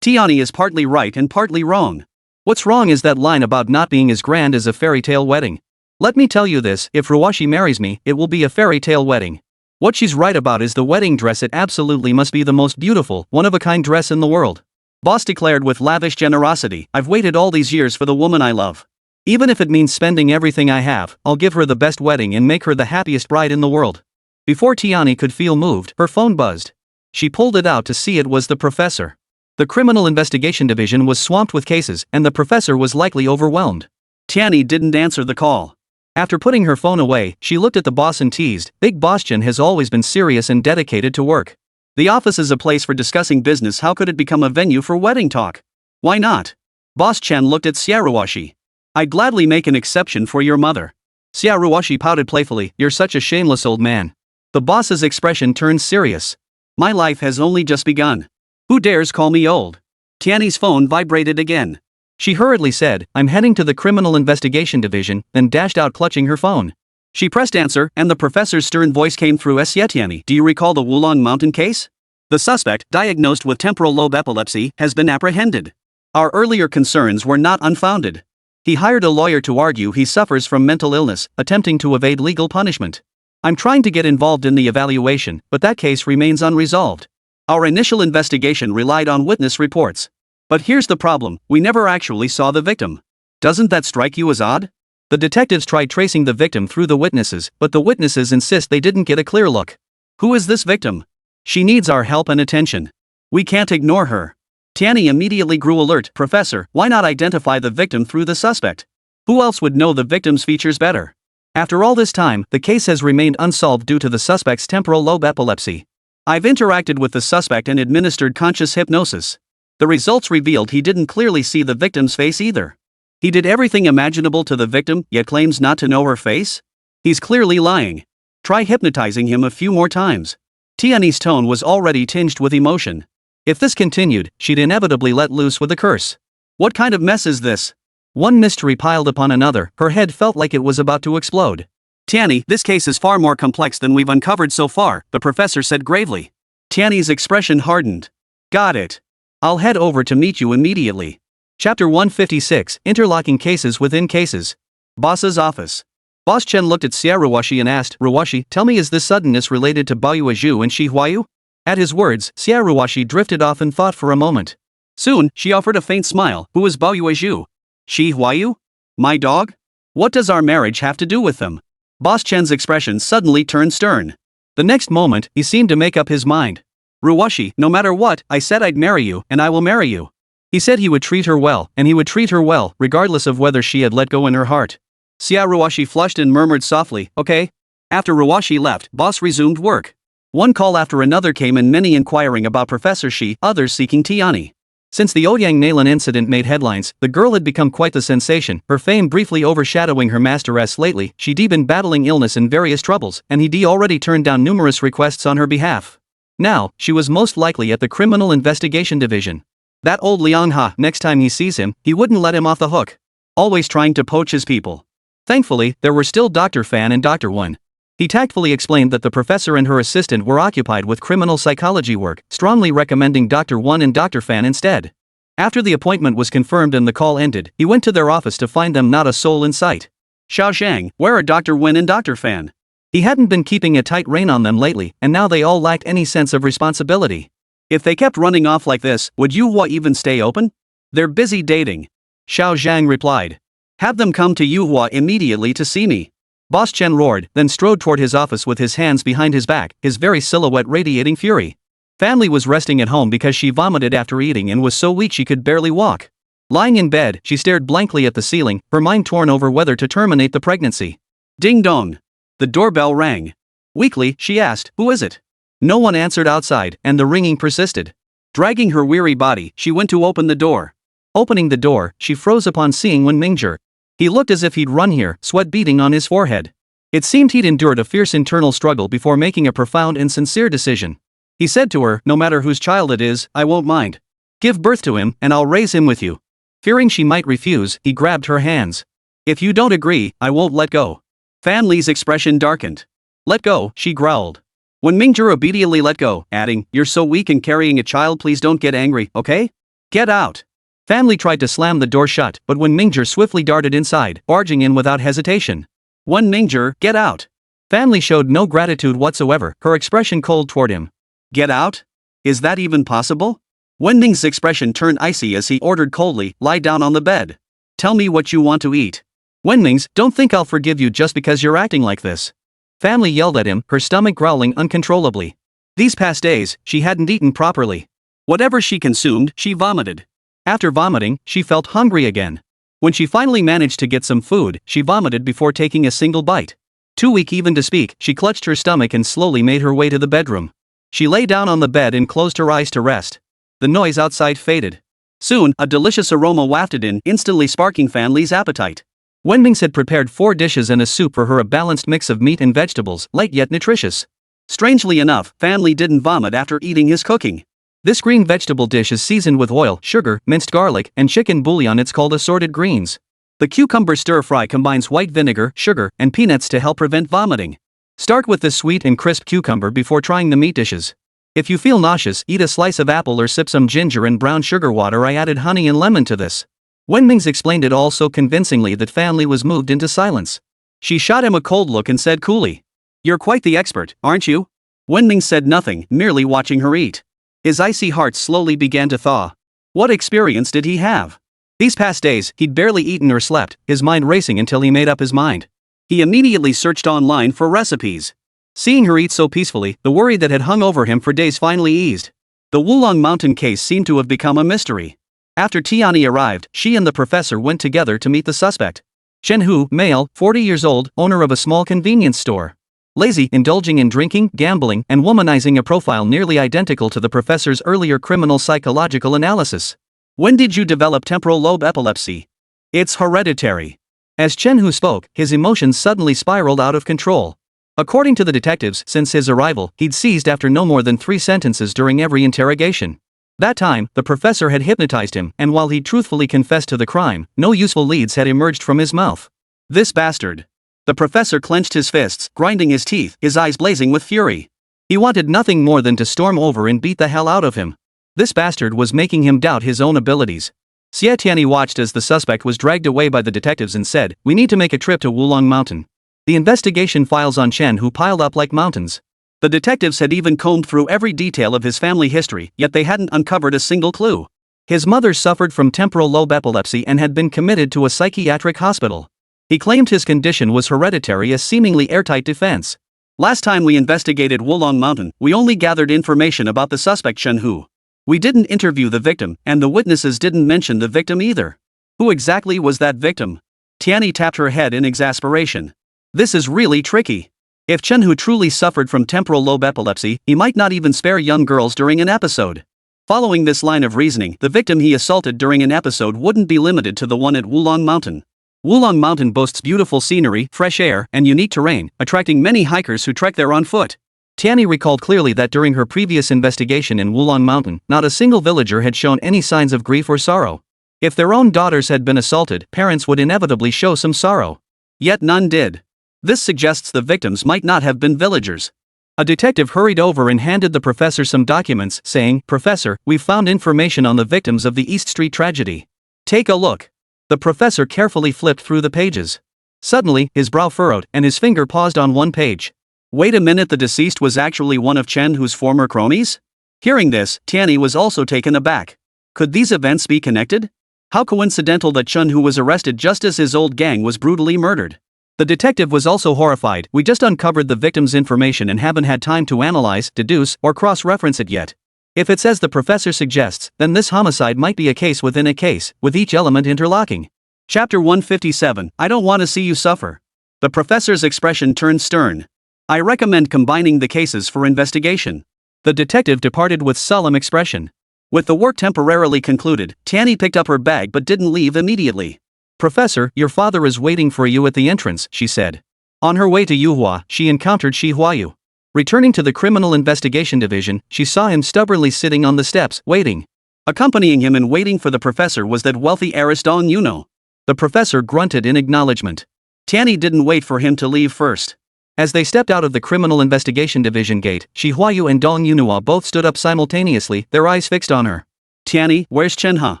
Tianyi is partly right and partly wrong. What's wrong is that line about not being as grand as a fairy tale wedding. Let me tell you this, if Ruoshi marries me, it will be a fairy tale wedding. What she's right about is the wedding dress. It absolutely must be the most beautiful, one-of-a-kind dress in the world. Boss declared with lavish generosity, "I've waited all these years for the woman I love. Even if it means spending everything I have, I'll give her the best wedding and make her the happiest bride in the world." Before Tianyi could feel moved, her phone buzzed. She pulled it out to see it was the professor. The Criminal Investigation Division was swamped with cases, and the professor was likely overwhelmed. Tianyi didn't answer the call. After putting her phone away, she looked at the boss and teased, "Big Boss Chen has always been serious and dedicated to work. The office is a place for discussing business. How could it become a venue for wedding talk? Why not?" Boss Chen looked at Xia Ruoshi. "I'd gladly make an exception for your mother." Xia Ruoshi pouted playfully, "You're such a shameless old man." The boss's expression turned serious. "My life has only just begun. Who dares call me old?" Tianyi's phone vibrated again. She hurriedly said, "I'm heading to the Criminal Investigation Division," then dashed out clutching her phone. She pressed answer, and the professor's stern voice came through. "Xie Tianyi, do you recall the Wulong Mountain case? The suspect, diagnosed with temporal lobe epilepsy, has been apprehended. Our earlier concerns were not unfounded. He hired a lawyer to argue he suffers from mental illness, attempting to evade legal punishment. I'm trying to get involved in the evaluation, but that case remains unresolved. Our initial investigation relied on witness reports. But here's the problem, we never actually saw the victim. Doesn't that strike you as odd?" The detectives tried tracing the victim through the witnesses, but the witnesses insist they didn't get a clear look. "Who is this victim? She needs our help and attention. We can't ignore her." Tianyi immediately grew alert. "Professor, why not identify the victim through the suspect? Who else would know the victim's features better?" After all this time, the case has remained unsolved due to the suspect's temporal lobe epilepsy. I've interacted with the suspect and administered conscious hypnosis. The results revealed he didn't clearly see the victim's face either. He did everything imaginable to the victim, yet claims not to know her face? He's clearly lying. Try hypnotizing him a few more times. Tianyi's tone was already tinged with emotion. If this continued, she'd inevitably let loose with a curse. What kind of mess is this? One mystery piled upon another, her head felt like it was about to explode. "Tianyi, this case is far more complex than we've uncovered so far," the professor said gravely. Tianyi's expression hardened. "Got it. I'll head over to meet you immediately." Chapter 156, Interlocking Cases Within Cases. Boss's Office. Boss Chen looked at Xia Ruoshi and asked, "Ruoshi, tell me, is this suddenness related to Huayu and Huayu?" At his words, Xia Ruoshi drifted off in thought for a moment. Soon, she offered a faint smile. "Who is Huayu? Huayu? My dog? What does our marriage have to do with them?" Boss Chen's expression suddenly turned stern. The next moment, he seemed to make up his mind. "Ruoshi, no matter what, I said I'd marry you, and I will marry you." He said he would treat her well, and he would treat her well, regardless of whether she had let go in her heart. Xia Ruoshi flushed and murmured softly, "Okay." After Ruoshi left, Boss resumed work. One call after another came in, many inquiring about Professor Xi, others seeking Tianyi. Since the Ouyang Nalan incident made headlines, the girl had become quite the sensation, her fame briefly overshadowing her masteress. Lately, she'd been battling illness and various troubles, and he'd already turned down numerous requests on her behalf. Now, she was most likely at the Criminal Investigation Division. That old Liang Ha, next time he sees him, he wouldn't let him off the hook. Always trying to poach his people. Thankfully, there were still Dr. Fan and Dr. Wen. He tactfully explained that the professor and her assistant were occupied with criminal psychology work, strongly recommending Dr. Wen and Dr. Fan instead. After the appointment was confirmed and the call ended, he went to their office to find them not a soul in sight. Xiao Zhang, where are Dr. Wen and Dr. Fan? He hadn't been keeping a tight rein on them lately, and now they all lacked any sense of responsibility. If they kept running off like this, would Yuhua even stay open? They're busy dating. Xiao Zhang replied. Have them come to Yuhua immediately to see me. Boss Chen roared, then strode toward his office with his hands behind his back, his very silhouette radiating fury. Family was resting at home because she vomited after eating and was so weak she could barely walk. Lying in bed, she stared blankly at the ceiling, her mind torn over whether to terminate the pregnancy. Ding dong. The doorbell rang. Weakly, she asked, who is it? No one answered outside, and the ringing persisted. Dragging her weary body, she went to open the door. Opening the door, she froze upon seeing Wen Mingzhong. He looked as if he'd run here, sweat beading on his forehead. It seemed he'd endured a fierce internal struggle before making a profound and sincere decision. He said to her, no matter whose child it is, I won't mind. Give birth to him, and I'll raise him with you. Fearing she might refuse, he grabbed her hands. If you don't agree, I won't let go. Fan Li's expression darkened. Let go, she growled. Wen Mingzhong obediently let go, adding, you're so weak in carrying a child, please don't get angry, okay? Get out. Fan Li tried to slam the door shut, but Wen Mingzhong swiftly darted inside, barging in without hesitation. Wen Mingzhong, get out. Fan Li showed no gratitude whatsoever, her expression cold toward him. Get out? Is that even possible? Wen Ming's expression turned icy as he ordered coldly, lie down on the bed. Tell me what you want to eat. Wen Ming's, don't think I'll forgive you just because you're acting like this. Fan Li yelled at him, her stomach growling uncontrollably. These past days, she hadn't eaten properly. Whatever she consumed, she vomited. After vomiting, she felt hungry again. When she finally managed to get some food, she vomited before taking a single bite. Too weak even to speak, she clutched her stomach and slowly made her way to the bedroom. She lay down on the bed and closed her eyes to rest. The noise outside faded. Soon, a delicious aroma wafted in, instantly sparking Fan Li's appetite. Wen Ming's had prepared 4 dishes and a soup for her, a balanced mix of meat and vegetables, light yet nutritious. Strangely enough, Fan Li didn't vomit after eating his cooking. This green vegetable dish is seasoned with oil, sugar, minced garlic, and chicken bouillon. It's called assorted greens. The cucumber stir-fry combines white vinegar, sugar, and peanuts to help prevent vomiting. Start with the sweet and crisp cucumber before trying the meat dishes. If you feel nauseous, eat a slice of apple or sip some ginger and brown sugar water. I added honey and lemon to this. Wen Ming's explained it all so convincingly that Fan Li was moved into silence. She shot him a cold look and said coolly, "You're quite the expert, aren't you?" Wen Ming said nothing, merely watching her eat. His icy heart slowly began to thaw. What experience did he have? These past days, he'd barely eaten or slept, his mind racing until he made up his mind. He immediately searched online for recipes. Seeing her eat so peacefully, the worry that had hung over him for days finally eased. The Wulong Mountain case seemed to have become a mystery. After Tianyi arrived, she and the professor went together to meet the suspect. Chenhe, male, 40 years old, owner of a small convenience store. Lazy, indulging in drinking, gambling, and womanizing, a profile nearly identical to the professor's earlier criminal psychological analysis. When did you develop temporal lobe epilepsy? It's hereditary. As Chenhe spoke, his emotions suddenly spiraled out of control. According to the detectives, since his arrival, he'd seized after no more than 3 sentences during every interrogation. That time, the professor had hypnotized him, and while he'd truthfully confessed to the crime, no useful leads had emerged from his mouth. This bastard. The professor clenched his fists, grinding his teeth, his eyes blazing with fury. He wanted nothing more than to storm over and beat the hell out of him. This bastard was making him doubt his own abilities. Xie Tianyi watched as the suspect was dragged away by the detectives and said, "We need to make a trip to Wulong Mountain." The investigation files on Chenhe piled up like mountains. The detectives had even combed through every detail of his family history, yet they hadn't uncovered a single clue. His mother suffered from temporal lobe epilepsy and had been committed to a psychiatric hospital. He claimed his condition was hereditary, a seemingly airtight defense. Last time we investigated Wulong Mountain, we only gathered information about the suspect Chenhe. We didn't interview the victim, and the witnesses didn't mention the victim either. Who exactly was that victim? Tianyi tapped her head in exasperation. This is really tricky. If Chenhe truly suffered from temporal lobe epilepsy, he might not even spare young girls during an episode. Following this line of reasoning, the victim he assaulted during an episode wouldn't be limited to the one at Wulong Mountain. Wulong Mountain boasts beautiful scenery, fresh air, and unique terrain, attracting many hikers who trek there on foot. Tianyi recalled clearly that during her previous investigation in Wulong Mountain, not a single villager had shown any signs of grief or sorrow. If their own daughters had been assaulted, parents would inevitably show some sorrow. Yet none did. This suggests the victims might not have been villagers. A detective hurried over and handed the professor some documents, saying, "Professor, we've found information on the victims of the East Street tragedy. Take a look." The professor carefully flipped through the pages. Suddenly, his brow furrowed, and his finger paused on one page. Wait a minute, the deceased was actually one of Chenhu's former cronies? Hearing this, Tianyi was also taken aback. Could these events be connected? How coincidental that Chenhu was arrested just as his old gang was brutally murdered. The detective was also horrified. We just uncovered the victim's information and haven't had time to analyze, deduce, or cross-reference it yet. If it's as the professor suggests, then this homicide might be a case within a case, with each element interlocking. Chapter 157, I don't want to see you suffer. The professor's expression turned stern. I recommend combining the cases for investigation. The detective departed with solemn expression. With the work temporarily concluded, Tianyi picked up her bag but didn't leave immediately. Professor, your father is waiting for you at the entrance, she said. On her way to Yuhua, she encountered Huayu. Returning to the Criminal Investigation Division, she saw him stubbornly sitting on the steps, waiting. Accompanying him and waiting for the professor was that wealthy heiress Dong Yuno. The professor grunted in acknowledgement. Tianyi didn't wait for him to leave first. As they stepped out of the Criminal Investigation Division gate, Huayu and Dong Yunhua both stood up simultaneously, their eyes fixed on her. Tianyi, where's Chenhe?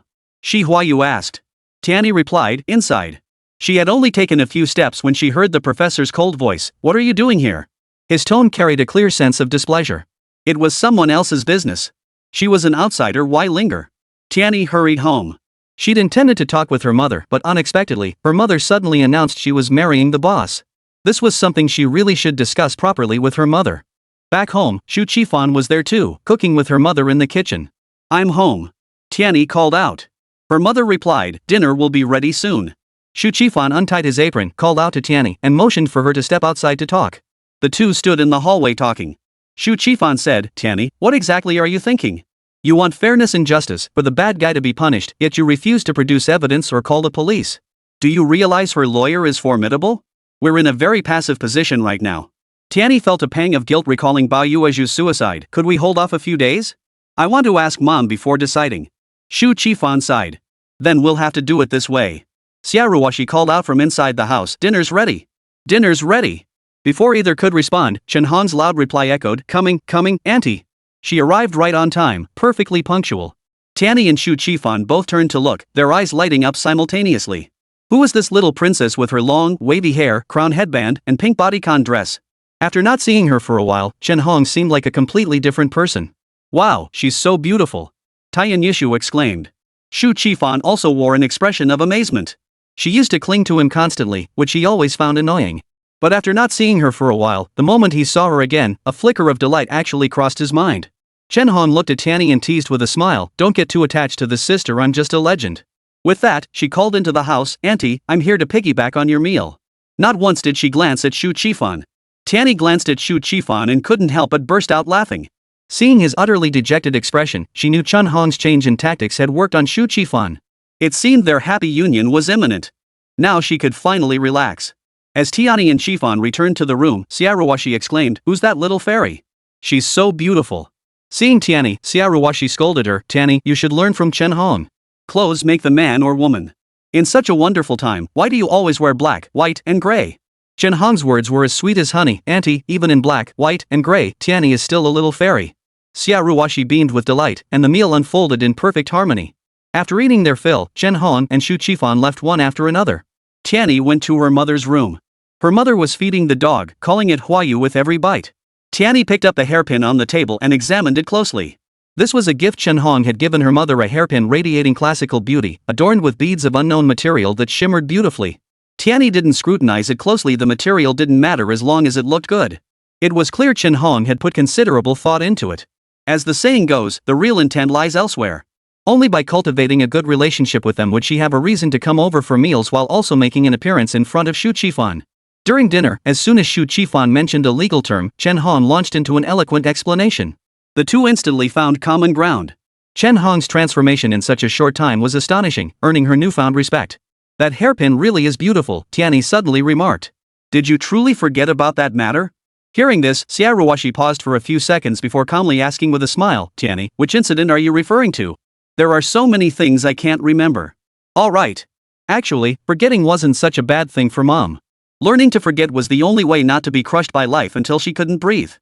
Huayu asked. Tianyi replied, inside. She had only taken a few steps when she heard the professor's cold voice. What are you doing here? His tone carried a clear sense of displeasure. It was someone else's business. She was an outsider, why linger? Tianyi hurried home. She'd intended to talk with her mother, but unexpectedly, her mother suddenly announced she was marrying the boss. This was something she really should discuss properly with her mother. Back home, Xu Qifan was there too, cooking with her mother in the kitchen. I'm home. Tianyi called out. Her mother replied, dinner will be ready soon. Xu Qifan untied his apron, called out to Tianyi, and motioned for her to step outside to talk. The two stood in the hallway talking. Xu Qifan said, Tianyi, what exactly are you thinking? You want fairness and justice, for the bad guy to be punished, yet you refuse to produce evidence or call the police. Do you realize her lawyer is formidable? We're in a very passive position right now. Tianyi felt a pang of guilt recalling Bao Yuezhu's suicide. Could we hold off a few days? I want to ask Mom before deciding. Xu Qifan sighed. Then we'll have to do it this way. Xiaoruoshi called out from inside the house, dinner's ready. Dinner's ready. Before either could respond, Chen Hong's loud reply echoed, coming, auntie. She arrived right on time, perfectly punctual. Tianyi and Xu Qifan both turned to look, their eyes lighting up simultaneously. Who was this little princess with her long, wavy hair, crown headband, and pink bodycon dress? After not seeing her for a while, Chen Hong seemed like a completely different person. Wow, she's so beautiful. Taiyan Yishu exclaimed. Xu Qifan also wore an expression of amazement. She used to cling to him constantly, which he always found annoying. But after not seeing her for a while, the moment he saw her again, a flicker of delight actually crossed his mind. Chen Hong looked at Tianyi and teased with a smile, don't get too attached to this sister, I'm just a legend. With that, she called into the house, Auntie, I'm here to piggyback on your meal. Not once did she glance at Xu Qifan. Tianyi glanced at Xu Qifan and couldn't help but burst out laughing. Seeing his utterly dejected expression, she knew Chen Hong's change in tactics had worked on Xu Qifan. It seemed their happy union was imminent. Now she could finally relax. As Tianyi and Qifan returned to the room, Xiaoruoshi exclaimed, who's that little fairy? She's so beautiful. Seeing Tianyi, Xiaoruoshi scolded her, Tianyi, you should learn from Chen Hong. Clothes make the man or woman. In such a wonderful time, why do you always wear black, white, and gray? Chen Hong's words were as sweet as honey, Auntie, even in black, white, and gray, Tianyi is still a little fairy. Xiaoruoshi beamed with delight, and the meal unfolded in perfect harmony. After eating their fill, Chen Hong and Xu Qifan left one after another. Tianyi went to her mother's room. Her mother was feeding the dog, calling it Huayu with every bite. Tianyi picked up the hairpin on the table and examined it closely. This was a gift Chen Hong had given her mother, a hairpin radiating classical beauty, adorned with beads of unknown material that shimmered beautifully. Tianyi didn't scrutinize it closely, the material didn't matter as long as it looked good. It was clear Chen Hong had put considerable thought into it. As the saying goes, the real intent lies elsewhere. Only by cultivating a good relationship with them would she have a reason to come over for meals while also making an appearance in front of Xu Qifan. During dinner, as soon as Xu Qifan mentioned a legal term, Chen Hong launched into an eloquent explanation. The two instantly found common ground. Chen Hong's transformation in such a short time was astonishing, earning her newfound respect. That hairpin really is beautiful, Tianyi suddenly remarked. Did you truly forget about that matter? Hearing this, Xiaoruoshi paused for a few seconds before calmly asking with a smile, Tianyi, which incident are you referring to? There are so many things I can't remember. All right. Actually, forgetting wasn't such a bad thing for Mom. Learning to forget was the only way not to be crushed by life until she couldn't breathe.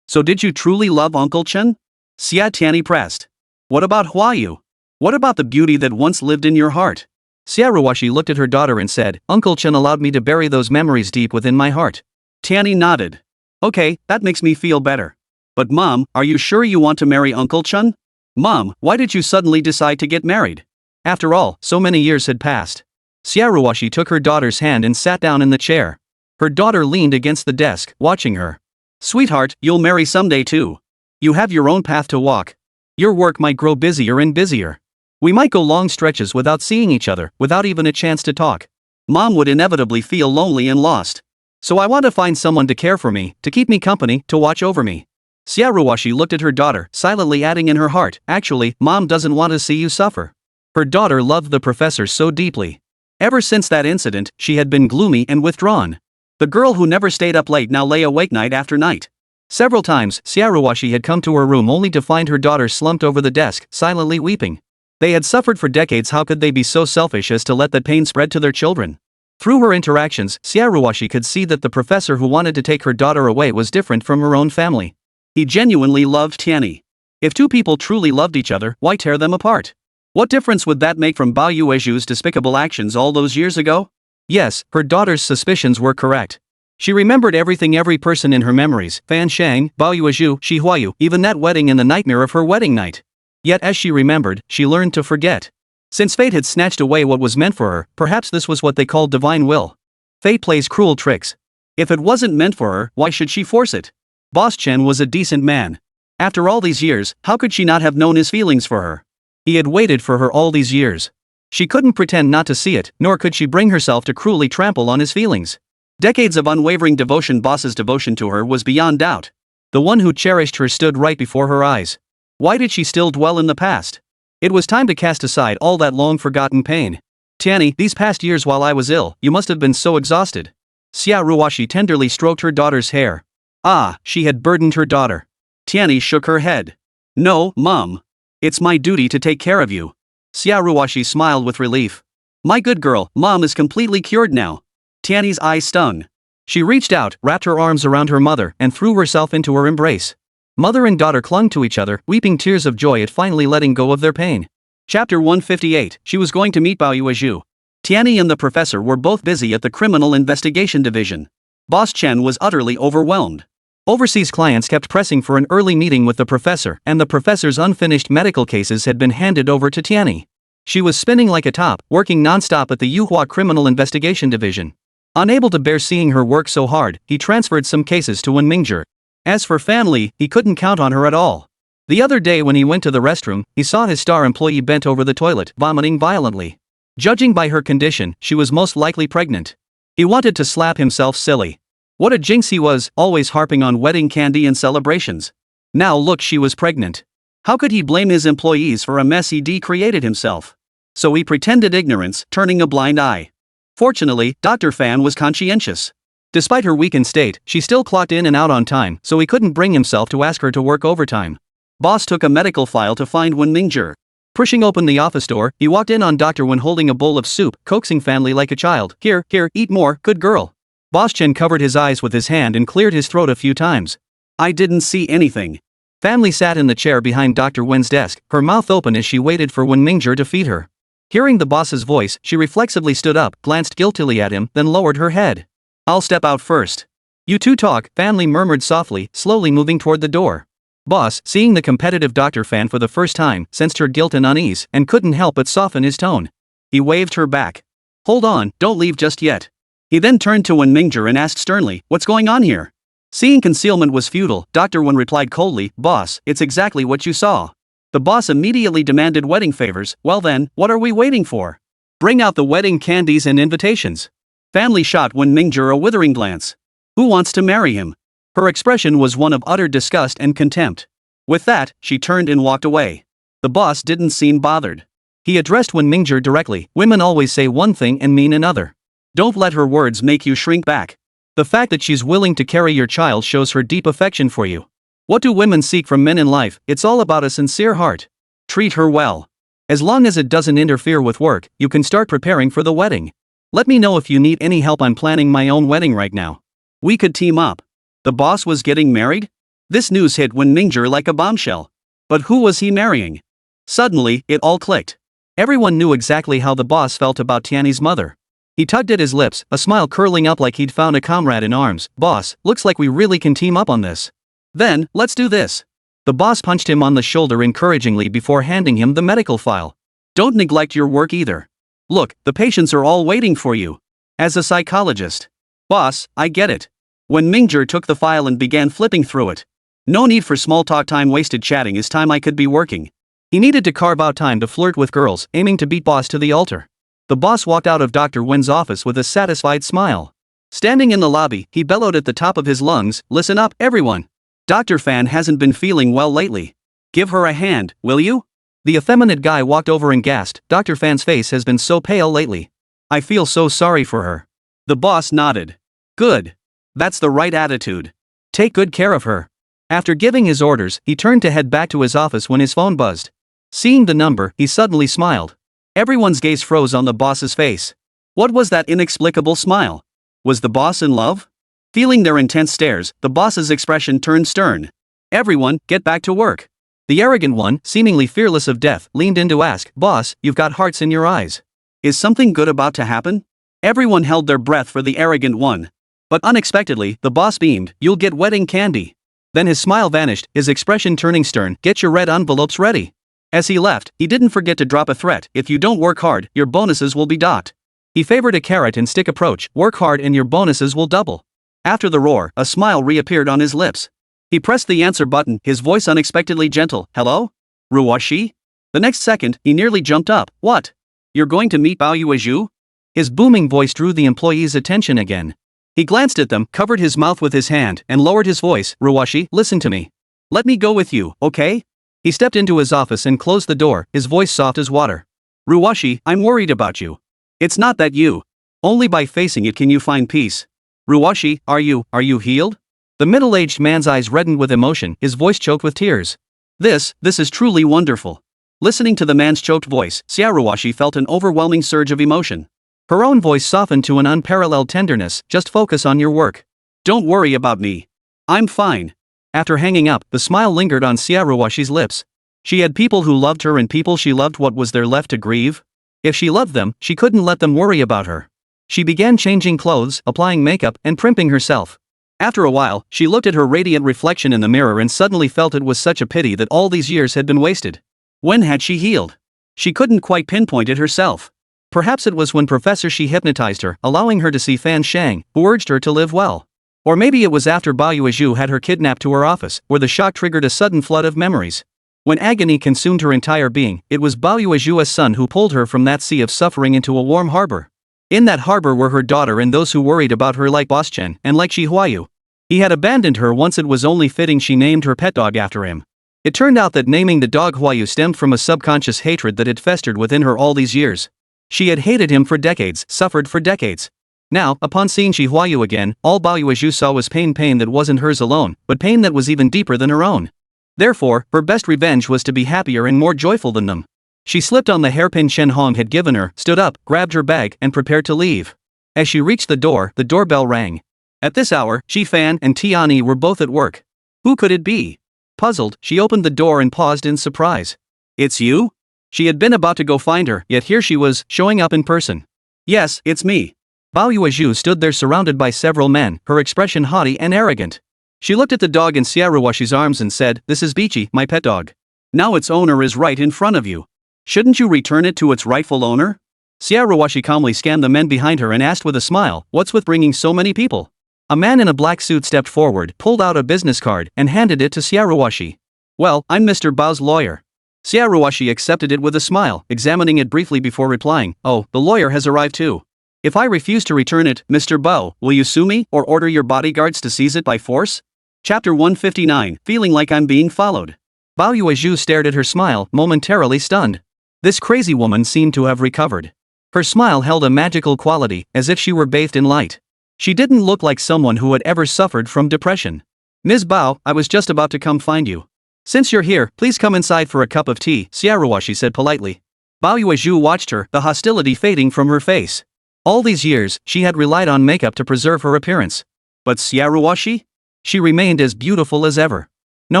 So did you truly love Uncle Chen? Xie Tianyi pressed. What about Huayu? What about the beauty that once lived in your heart? Xiaoruoshi looked at her daughter and said, Uncle Chen allowed me to bury those memories deep within my heart. Tianyi nodded. Okay, that makes me feel better. But Mom, are you sure you want to marry Uncle Chen? Mom, why did you suddenly decide to get married? After all, so many years had passed. Xiaoruoshi took her daughter's hand and sat down in the chair. Her daughter leaned against the desk, watching her. Sweetheart, you'll marry someday too. You have your own path to walk. Your work might grow busier and busier. We might go long stretches without seeing each other, without even a chance to talk. Mom would inevitably feel lonely and lost. So I want to find someone to care for me, to keep me company, to watch over me. Xiaoruoshi looked at her daughter, silently adding in her heart, actually, Mom doesn't want to see you suffer. Her daughter loved the professor so deeply. Ever since that incident, she had been gloomy and withdrawn. The girl who never stayed up late now lay awake night after night. Several times, Xiaoruoshi had come to her room only to find her daughter slumped over the desk, silently weeping. They had suffered for decades, how could they be so selfish as to let that pain spread to their children? Through her interactions, Xiaoruoshi could see that the professor who wanted to take her daughter away was different from her own family. He genuinely loved Tianyi. If two people truly loved each other, why tear them apart? What difference would that make from Bao Yuezhu's despicable actions all those years ago? Yes, her daughter's suspicions were correct. She remembered everything, every person in her memories, Fan Shang, Bao Yuezhu, Shi Huayu, even that wedding and the nightmare of her wedding night. Yet as she remembered, she learned to forget. Since fate had snatched away what was meant for her, perhaps this was what they called divine will. Fate plays cruel tricks. If it wasn't meant for her, why should she force it? Boss Chen was a decent man. After all these years, how could she not have known his feelings for her? He had waited for her all these years. She couldn't pretend not to see it, nor could she bring herself to cruelly trample on his feelings. Decades of unwavering devotion. Boss's devotion to her was beyond doubt. The one who cherished her stood right before her eyes. Why did she still dwell in the past? It was time to cast aside all that long-forgotten pain. Tianyi, these past years while I was ill, you must have been so exhausted. Xiaoruoshi tenderly stroked her daughter's hair. Ah, she had burdened her daughter. Tianyi shook her head. No, Mom. It's my duty to take care of you. Xiaoruoshi smiled with relief. My good girl, Mom is completely cured now. Tianyi's eyes stung. She reached out, wrapped her arms around her mother, and threw herself into her embrace. Mother and daughter clung to each other, weeping tears of joy at finally letting go of their pain. Chapter 158. She was going to meet Bao Yuezhu. Tianyi and the professor were both busy at the Criminal Investigation Division. Boss Chen was utterly overwhelmed. Overseas clients kept pressing for an early meeting with the professor, and the professor's unfinished medical cases had been handed over to Tianyi. She was spinning like a top, working non-stop at the Yuhua Criminal Investigation Division. Unable to bear seeing her work so hard, he transferred some cases to Mingzhong. As for Fan Li, he couldn't count on her at all. The other day when he went to the restroom, he saw his star employee bent over the toilet, vomiting violently. Judging by her condition, she was most likely pregnant. He wanted to slap himself silly. What a jinx he was, always harping on wedding candy and celebrations. Now look, she was pregnant. How could he blame his employees for a mess he created himself? So he pretended ignorance, turning a blind eye. Fortunately, Dr. Fan was conscientious. Despite her weakened state, she still clocked in and out on time, so he couldn't bring himself to ask her to work overtime. Boss took a medical file to find Wen Mingzhong. Pushing open the office door, he walked in on Dr. Wen holding a bowl of soup, coaxing Fan Li like a child. Here, eat more, good girl. Boss Chen covered his eyes with his hand and cleared his throat a few times. I didn't see anything. Fan Li sat in the chair behind Dr. Wen's desk, her mouth open as she waited for Wen Mingzhong to feed her. Hearing the boss's voice, she reflexively stood up, glanced guiltily at him, then lowered her head. I'll step out first. You two talk, Fan Li murmured softly, slowly moving toward the door. Boss, seeing the competitive Dr. Fan for the first time, sensed her guilt and unease, and couldn't help but soften his tone. He waved her back. Hold on, don't leave just yet. He then turned to Wen Mingzhong and asked sternly, what's going on here? Seeing concealment was futile, Dr. Wen replied coldly, Boss, it's exactly what you saw. The boss immediately demanded wedding favors. Well then, what are we waiting for? Bring out the wedding candies and invitations. Fan Li shot Wen Mingzhong a withering glance. Who wants to marry him? Her expression was one of utter disgust and contempt. With that, she turned and walked away. The boss didn't seem bothered. He addressed Wen Mingzhong directly. Women always say one thing and mean another. Don't let her words make you shrink back. The fact that she's willing to carry your child shows her deep affection for you. What do women seek from men in life? It's all about a sincere heart. Treat her well. As long as it doesn't interfere with work, you can start preparing for the wedding. Let me know if you need any help. I'm planning my own wedding right now. We could team up. The boss was getting married? This news hit Wen Mingzhong like a bombshell. But who was he marrying? Suddenly, it all clicked. Everyone knew exactly how the boss felt about Tianyi's mother. He tugged at his lips, a smile curling up like he'd found a comrade in arms. Boss, looks like we really can team up on this. Then, let's do this. The boss punched him on the shoulder encouragingly before handing him the medical file. Don't neglect your work either. Look, the patients are all waiting for you. As a psychologist. Boss, I get it. When Mingzhong took the file and began flipping through it. No need for small talk, time wasted chatting is time I could be working. He needed to carve out time to flirt with girls, aiming to beat boss to the altar. The boss walked out of Dr. Wen's office with a satisfied smile. Standing in the lobby, he bellowed at the top of his lungs, listen up, everyone. Dr. Fan hasn't been feeling well lately. Give her a hand, will you? The effeminate guy walked over and gasped, Dr. Fan's face has been so pale lately. I feel so sorry for her. The boss nodded. Good. That's the right attitude. Take good care of her. After giving his orders, he turned to head back to his office when his phone buzzed. Seeing the number, he suddenly smiled. Everyone's gaze froze on the boss's face. What was that inexplicable smile? Was the boss in love? Feeling their intense stares, the boss's expression turned stern. Everyone, get back to work. The arrogant one, seemingly fearless of death, leaned in to ask, Boss, you've got hearts in your eyes. Is something good about to happen? Everyone held their breath for the arrogant one. But unexpectedly, the boss beamed, you'll get wedding candy. Then his smile vanished, his expression turning stern, get your red envelopes ready. As he left, he didn't forget to drop a threat, if you don't work hard, your bonuses will be docked. He favored a carrot and stick approach, work hard and your bonuses will double. After the roar, a smile reappeared on his lips. He pressed the answer button, his voice unexpectedly gentle, hello? Ruoshi? The next second, he nearly jumped up, what? You're going to meet Bao Yuezhu? His booming voice drew the employee's attention again. He glanced at them, covered his mouth with his hand, and lowered his voice, Ruoshi, listen to me. Let me go with you, okay? He stepped into his office and closed the door, his voice soft as water. Ruoshi, I'm worried about you. It's not that you. Only by facing it can you find peace. Ruoshi, are you healed? The middle-aged man's eyes reddened with emotion, his voice choked with tears. This is truly wonderful. Listening to the man's choked voice, Ruoshi felt an overwhelming surge of emotion. Her own voice softened to an unparalleled tenderness, just focus on your work. Don't worry about me. I'm fine. After hanging up, the smile lingered on Ruoshi's lips. She had people who loved her and people she loved. What was there left to grieve? If she loved them, she couldn't let them worry about her. She began changing clothes, applying makeup, and primping herself. After a while, she looked at her radiant reflection in the mirror and suddenly felt it was such a pity that all these years had been wasted. When had she healed? She couldn't quite pinpoint it herself. Perhaps it was when Professor Xi hypnotized her, allowing her to see Fan Shang, who urged her to live well. Or maybe it was after Bao Yuezhu had her kidnapped to her office, where the shock triggered a sudden flood of memories. When agony consumed her entire being, it was Bao Yuezhu's son who pulled her from that sea of suffering into a warm harbor. In that harbor were her daughter and those who worried about her like Boss Chen and like Shi Huayu. He had abandoned her once, it was only fitting she named her pet dog after him. It turned out that naming the dog Huayu stemmed from a subconscious hatred that had festered within her all these years. She had hated him for decades, suffered for decades. Now, upon seeing Shi Huayu again, all Bao Yuezhu saw was pain that wasn't hers alone, but pain that was even deeper than her own. Therefore, her best revenge was to be happier and more joyful than them. She slipped on the hairpin Shen Hong had given her, stood up, grabbed her bag, and prepared to leave. As she reached the doorbell rang. At this hour, Xi Fan and Tianyi were both at work. Who could it be? Puzzled, she opened the door and paused in surprise. It's you? She had been about to go find her, yet here she was, showing up in person. Yes, it's me. Bao Yuezhu stood there surrounded by several men, her expression haughty and arrogant. She looked at the dog in Ruoshi's arms and said, this is Bichi, my pet dog. Now its owner is right in front of you. Shouldn't you return it to its rightful owner? Ruoshi calmly scanned the men behind her and asked with a smile, what's with bringing so many people? A man in a black suit stepped forward, pulled out a business card, and handed it to Ruoshi. Well, I'm Mr. Bao's lawyer. Ruoshi accepted it with a smile, examining it briefly before replying, oh, the lawyer has arrived too. If I refuse to return it, Mr. Bao, will you sue me or order your bodyguards to seize it by force? Chapter 159, feeling like I'm being followed. Bao Yuezhu stared at her smile, momentarily stunned. This crazy woman seemed to have recovered. Her smile held a magical quality, as if she were bathed in light. She didn't look like someone who had ever suffered from depression. Ms. Bao, I was just about to come find you. Since you're here, please come inside for a cup of tea, Ruoshi said politely. Bao Yuezhu watched her, the hostility fading from her face. All these years, she had relied on makeup to preserve her appearance. But Ruoshi? She remained as beautiful as ever. No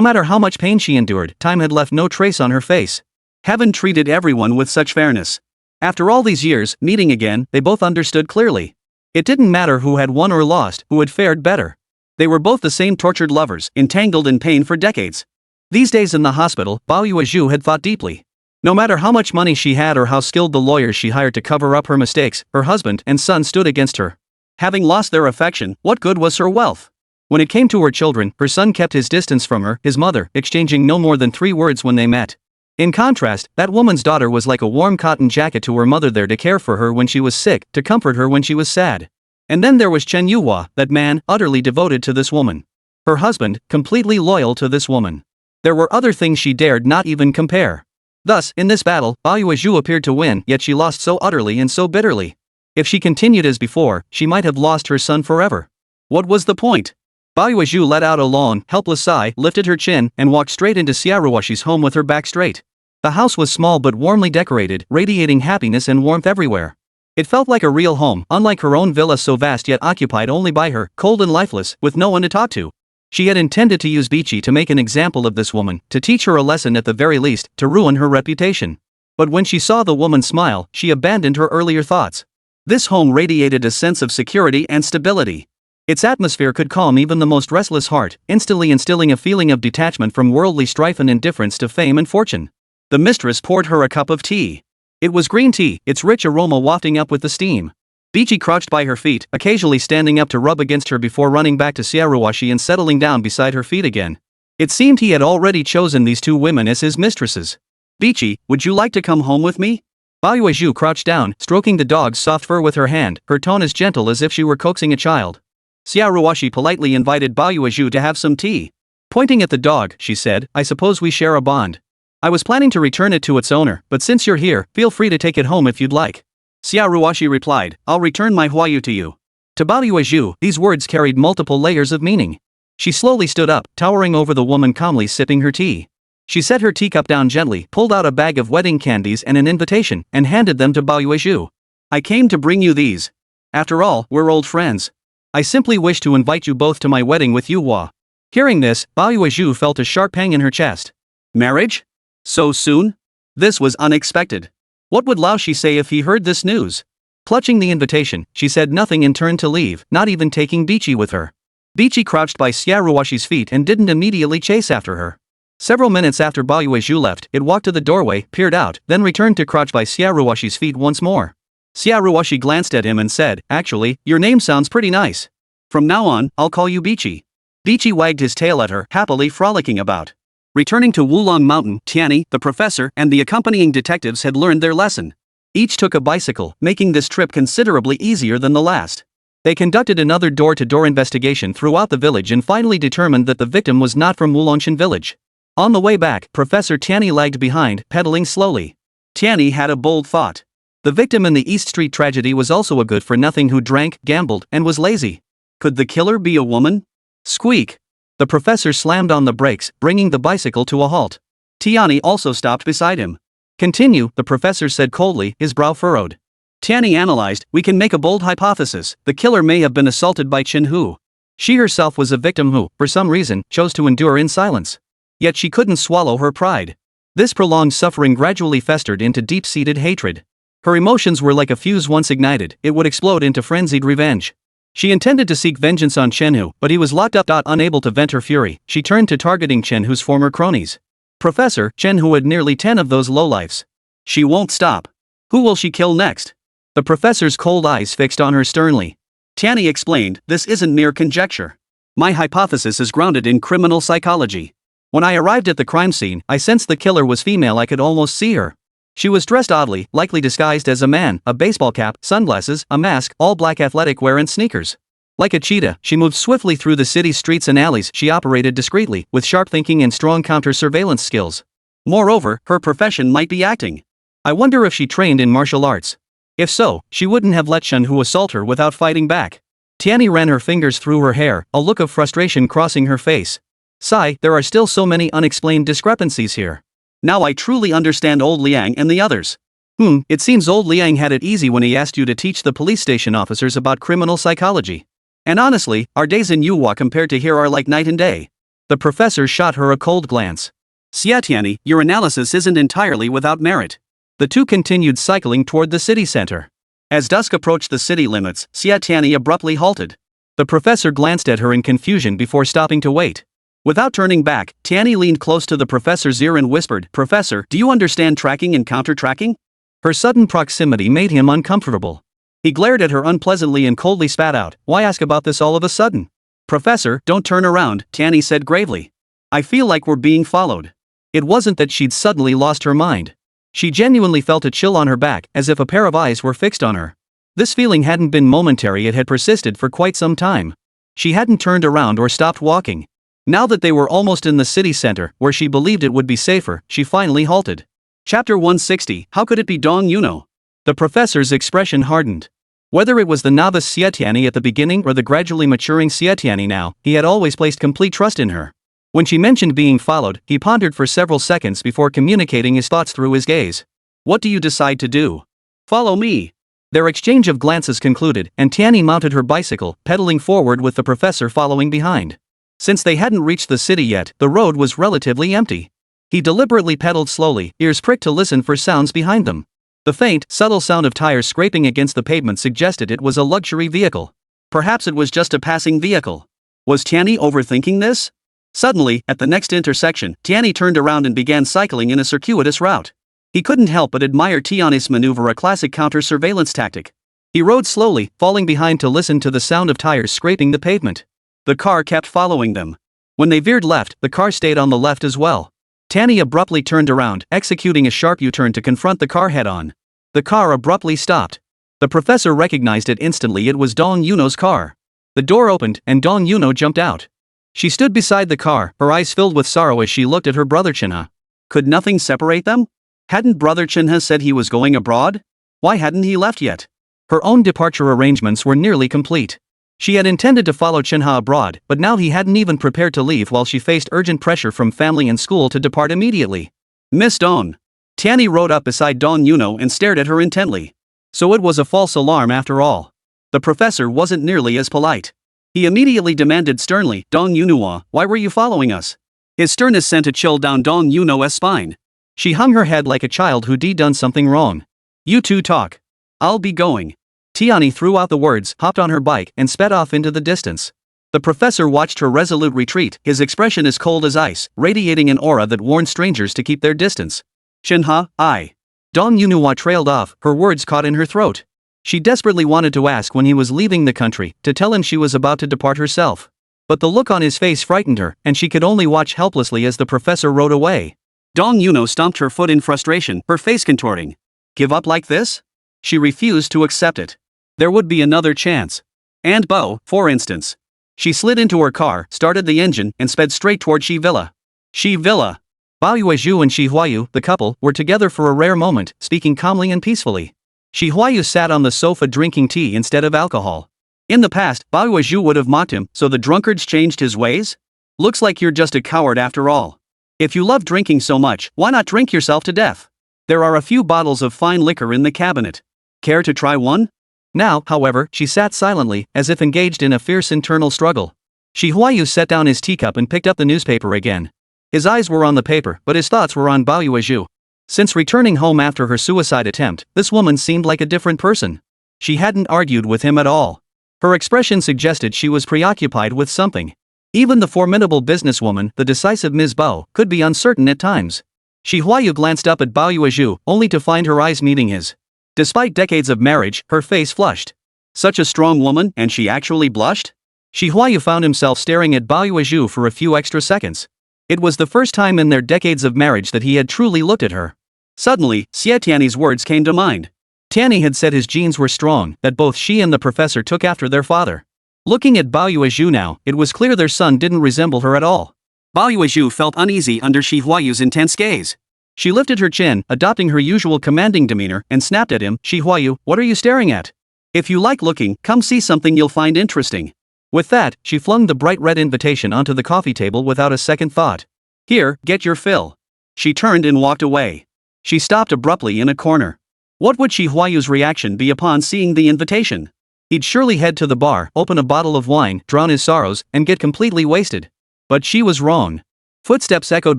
matter how much pain she endured, time had left no trace on her face. Heaven treated everyone with such fairness. After all these years, meeting again, they both understood clearly. It didn't matter who had won or lost, who had fared better. They were both the same tortured lovers, entangled in pain for decades. These days in the hospital, Bao Yuezhu had thought deeply. No matter how much money she had or how skilled the lawyers she hired to cover up her mistakes, her husband and son stood against her. Having lost their affection, what good was her wealth? When it came to her children, her son kept his distance from her, his mother, exchanging no more than 3 words when they met. In contrast, that woman's daughter was like a warm cotton jacket to her mother, there to care for her when she was sick, to comfort her when she was sad. And then there was Chen Yuhua, that man, utterly devoted to this woman. Her husband, completely loyal to this woman. There were other things she dared not even compare. Thus, in this battle, Bao Yuezhu appeared to win, yet she lost so utterly and so bitterly. If she continued as before, she might have lost her son forever. What was the point? Bao Yuezhu let out a long, helpless sigh, lifted her chin, and walked straight into Xiaoruoshi's home with her back straight. The house was small but warmly decorated, radiating happiness and warmth everywhere. It felt like a real home, unlike her own villa, so vast yet occupied only by her, cold and lifeless, with no one to talk to. She had intended to use Bichi to make an example of this woman, to teach her a lesson at the very least, to ruin her reputation. But when she saw the woman smile, she abandoned her earlier thoughts. This home radiated a sense of security and stability. Its atmosphere could calm even the most restless heart, instantly instilling a feeling of detachment from worldly strife and indifference to fame and fortune. The mistress poured her a cup of tea. It was green tea, its rich aroma wafting up with the steam. Bichi crouched by her feet, occasionally standing up to rub against her before running back to Xiaoruoshi and settling down beside her feet again. It seemed he had already chosen these 2 women as his mistresses. Bichi, would you like to come home with me? Bao Yuezhu crouched down, stroking the dog's soft fur with her hand, her tone as gentle as if she were coaxing a child. Xiaoruoshi politely invited Bao Yuezhu to have some tea. Pointing at the dog, she said, I suppose we share a bond. I was planning to return it to its owner, but since you're here, feel free to take it home if you'd like. Xiaoruoshi replied, I'll return my Huayu to you. To Bao Yuezhu, these words carried multiple layers of meaning. She slowly stood up, towering over the woman, calmly sipping her tea. She set her teacup down gently, pulled out a bag of wedding candies and an invitation, and handed them to Bao Yuezhu. I came to bring you these. After all, we're old friends. I simply wish to invite you both to my wedding with Yuhua. Hearing this, Bao Yuezhu felt a sharp pang in her chest. Marriage? So soon? This was unexpected. What would Lao Shi say if he heard this news? Clutching the invitation, she said nothing and turned to leave, not even taking Bichi with her. Bichi crouched by Xiaoruoshi's feet and didn't immediately chase after her. Several minutes after Bao Yuezhu left, it walked to the doorway, peered out, then returned to crouch by Xiaoruoshi's feet once more. Xiaoruoshi glanced at him and said, Actually, your name sounds pretty nice. From now on, I'll call you Bichi. Bichi wagged his tail at her, happily frolicking about. Returning to Wulong Mountain, Tianyi, the professor, and the accompanying detectives had learned their lesson. Each took a bicycle, making this trip considerably easier than the last. They conducted another door-to-door investigation throughout the village and finally determined that the victim was not from Wulongshan village. On the way back, Professor Tianyi lagged behind, pedaling slowly. Tianyi had a bold thought. The victim in the East Street tragedy was also a good-for-nothing who drank, gambled, and was lazy. Could the killer be a woman? Squeak! The professor slammed on the brakes, bringing the bicycle to a halt. Tianyi also stopped beside him. Continue, the professor said coldly, his brow furrowed. Tianyi analyzed, we can make a bold hypothesis. The killer may have been assaulted by Chenhe. She herself was a victim who, for some reason, chose to endure in silence. Yet she couldn't swallow her pride. This prolonged suffering gradually festered into deep-seated hatred. Her emotions were like a fuse once ignited, it would explode into frenzied revenge. She intended to seek vengeance on Chenhe, but he was locked up. Unable to vent her fury, she turned to targeting Chenhe's former cronies. Professor, Chenhe had nearly 10 of those lowlifes. She won't stop. Who will she kill next? The professor's cold eyes fixed on her sternly. Tianyi explained, this isn't mere conjecture. My hypothesis is grounded in criminal psychology. When I arrived at the crime scene, I sensed the killer was female. I could almost see her. She was dressed oddly, likely disguised as a man, a baseball cap, sunglasses, a mask, all black athletic wear and sneakers. Like a cheetah, she moved swiftly through the city's streets and alleys. She operated discreetly, with sharp thinking and strong counter-surveillance skills. Moreover, her profession might be acting. I wonder if she trained in martial arts. If so, she wouldn't have let Chenhe assault her without fighting back. Tianyi ran her fingers through her hair, a look of frustration crossing her face. Sigh, there are still so many unexplained discrepancies here. Now I truly understand old Liang and the others. It seems old Liang had it easy when he asked you to teach the police station officers about criminal psychology. And honestly, our days in Yuhua compared to here are like night and day. The professor shot her a cold glance. Xie Tianyi, your analysis isn't entirely without merit. The two continued cycling toward the city center. As dusk approached the city limits, Xie Tianyi abruptly halted. The professor glanced at her in confusion before stopping to wait. Without turning back, Tianyi leaned close to the professor's ear and whispered, "Professor, do you understand tracking and counter-tracking?" Her sudden proximity made him uncomfortable. He glared at her unpleasantly and coldly spat out, "Why ask about this all of a sudden?" "Professor, don't turn around," Tianyi said gravely. "I feel like we're being followed." It wasn't that she'd suddenly lost her mind. She genuinely felt a chill on her back, as if a pair of eyes were fixed on her. This feeling hadn't been momentary, it had persisted for quite some time. She hadn't turned around or stopped walking. Now that they were almost in the city center, where she believed it would be safer, she finally halted. Chapter 160, How could it be Dong Yuno? The professor's expression hardened. Whether it was the novice Xie Tianyi at the beginning or the gradually maturing Xie Tianyi now, he had always placed complete trust in her. When she mentioned being followed, he pondered for several seconds before communicating his thoughts through his gaze. "What do you decide to do?" "Follow me." Their exchange of glances concluded, and Tianyi mounted her bicycle, pedaling forward with the professor following behind. Since they hadn't reached the city yet, the road was relatively empty. He deliberately pedaled slowly, ears pricked to listen for sounds behind them. The faint, subtle sound of tires scraping against the pavement suggested it was a luxury vehicle. Perhaps it was just a passing vehicle. Was Tianyi overthinking this? Suddenly, at the next intersection, Tianyi turned around and began cycling in a circuitous route. He couldn't help but admire Tianyi's maneuver, a classic counter-surveillance tactic. He rode slowly, falling behind to listen to the sound of tires scraping the pavement. The car kept following them. When they veered left, the car stayed on the left as well. Tianyi abruptly turned around, executing a sharp U-turn to confront the car head-on. The car abruptly stopped. The professor recognized it instantly. It was Dong Yuno's car. The door opened, and Dong Yuno jumped out. She stood beside the car, her eyes filled with sorrow as she looked at her brother Chenhe. Could nothing separate them? Hadn't brother Chenhe said he was going abroad? Why hadn't he left yet? Her own departure arrangements were nearly complete. She had intended to follow Chenhe abroad, but now he hadn't even prepared to leave while she faced urgent pressure from family and school to depart immediately. "Miss Dong." Tianyi rode up beside Dong Yuno and stared at her intently. So it was a false alarm after all. The professor wasn't nearly as polite. He immediately demanded sternly, "Dong Yuno, why were you following us?" His sternness sent a chill down Dong Yuno's spine. She hung her head like a child who'd done something wrong. "You two talk. I'll be going." Tianyi threw out the words, hopped on her bike, and sped off into the distance. The professor watched her resolute retreat, his expression as cold as ice, radiating an aura that warned strangers to keep their distance. "Chenhe, I." Dong Yuno trailed off, her words caught in her throat. She desperately wanted to ask when he was leaving the country, to tell him she was about to depart herself. But the look on his face frightened her, and she could only watch helplessly as the professor rode away. Dong Yuno stomped her foot in frustration, her face contorting. Give up like this? She refused to accept it. There would be another chance. And Bo, for instance. She slid into her car, started the engine, and sped straight toward Xi Villa. Xi Villa. Huayu and Huayu, the couple, were together for a rare moment, speaking calmly and peacefully. Huayu sat on the sofa drinking tea instead of alcohol. In the past, Huayu would have mocked him, so the drunkard's changed his ways? Looks like you're just a coward after all. If you love drinking so much, why not drink yourself to death? There are a few bottles of fine liquor in the cabinet. Care to try one? Now, however, she sat silently, as if engaged in a fierce internal struggle. Huayu set down his teacup and picked up the newspaper again. His eyes were on the paper, but his thoughts were on Huayu. Since returning home after her suicide attempt, this woman seemed like a different person. She hadn't argued with him at all. Her expression suggested she was preoccupied with something. Even the formidable businesswoman, the decisive Ms. Bo, could be uncertain at times. Huayu glanced up at Huayu, only to find her eyes meeting his. Despite decades of marriage, her face flushed. Such a strong woman, and she actually blushed? Huayu found himself staring at Huayu for a few extra seconds. It was the first time in their decades of marriage that he had truly looked at her. Suddenly, Xie Tianyi's words came to mind. Tianyi had said his genes were strong, that both she and the professor took after their father. Looking at Huayu now, it was clear their son didn't resemble her at all. Huayu felt uneasy under Huayu's intense gaze. She lifted her chin, adopting her usual commanding demeanor, and snapped at him, "Huayu, what are you staring at? If you like looking, come see something you'll find interesting." With that, she flung the bright red invitation onto the coffee table without a second thought. "Here, get your fill." She turned and walked away. She stopped abruptly in a corner. What would Huayu's reaction be upon seeing the invitation? He'd surely head to the bar, open a bottle of wine, drown his sorrows, and get completely wasted. But she was wrong. Footsteps echoed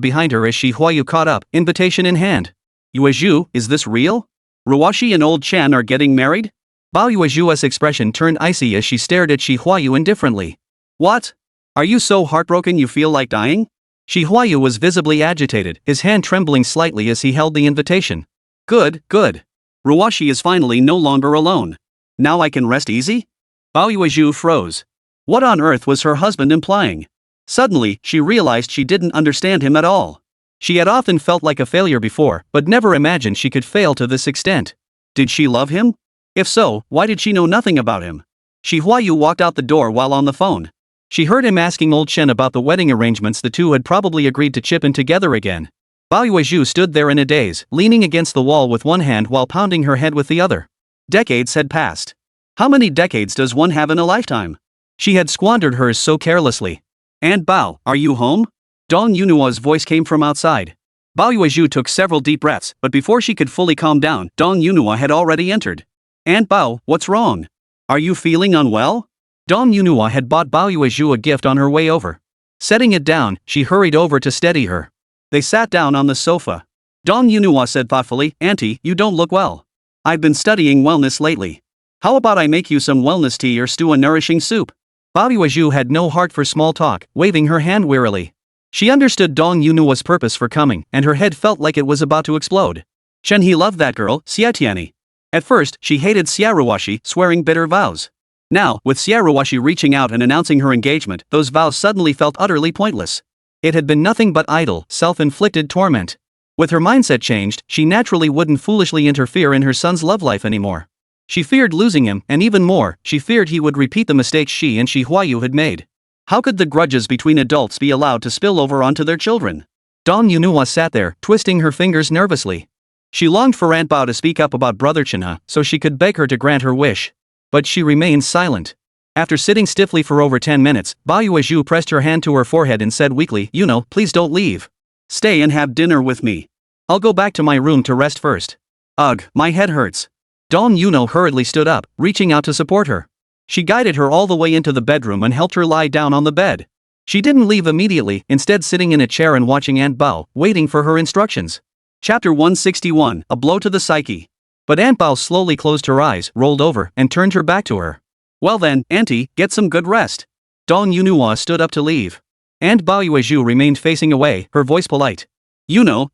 behind her as Huayu caught up, invitation in hand. Yuezhu, is this real? Ruashi and old Chan are getting married? Bao Yuezhu's expression turned icy as she stared at Huayu indifferently. What? Are you so heartbroken you feel like dying? Huayu was visibly agitated, his hand trembling slightly as he held the invitation. Good, good. Ruashi is finally no longer alone. Now I can rest easy? Bao Yuezhu froze. What on earth was her husband implying? Suddenly, she realized she didn't understand him at all. She had often felt like a failure before, but never imagined she could fail to this extent. Did she love him? If so, why did she know nothing about him? Huayu walked out the door while on the phone. She heard him asking old Chen about the wedding arrangements the two had probably agreed to chip in together again. Bao Yuezhu stood there in a daze, leaning against the wall with one hand while pounding her head with the other. Decades had passed. How many decades does one have in a lifetime? She had squandered hers so carelessly. Aunt Bao, are you home? Dong Yunua's voice came from outside. Bao Yuezhu took several deep breaths, but before she could fully calm down, Dong Yunua had already entered. Aunt Bao, what's wrong? Are you feeling unwell? Dong Yunua had bought Bao Yuezhu a gift on her way over. Setting it down, she hurried over to steady her. They sat down on the sofa. Dong Yunua said thoughtfully, Auntie, you don't look well. I've been studying wellness lately. How about I make you some wellness tea or stew a nourishing soup? Bao Yuezhu had no heart for small talk, waving her hand wearily. She understood Dong Yunua's purpose for coming, and her head felt like it was about to explode. Chenhe loved that girl, Xie Tianyi. At first, she hated Xie Ruashi, swearing bitter vows. Now, with Xie Ruashi reaching out and announcing her engagement, those vows suddenly felt utterly pointless. It had been nothing but idle, self-inflicted torment. With her mindset changed, she naturally wouldn't foolishly interfere in her son's love life anymore. She feared losing him, and even more, she feared he would repeat the mistakes she and Huayu had made. How could the grudges between adults be allowed to spill over onto their children? Dong Yunua sat there, twisting her fingers nervously. She longed for Aunt Bao to speak up about Brother Chenhe, so she could beg her to grant her wish. But she remained silent. After sitting stiffly for over 10 minutes, Bao Yuezhu pressed her hand to her forehead and said weakly, please don't leave. Stay and have dinner with me. I'll go back to my room to rest first. Ugh, my head hurts. Dong Yunua hurriedly stood up, reaching out to support her. She guided her all the way into the bedroom and helped her lie down on the bed. She didn't leave immediately, instead sitting in a chair and watching Aunt Bao, waiting for her instructions. Chapter 161, A Blow to the Psyche. But Aunt Bao slowly closed her eyes, rolled over, and turned her back to her. Well then, Auntie, get some good rest. Dong Yunua stood up to leave. Aunt Bao Yuezhu remained facing away, her voice polite.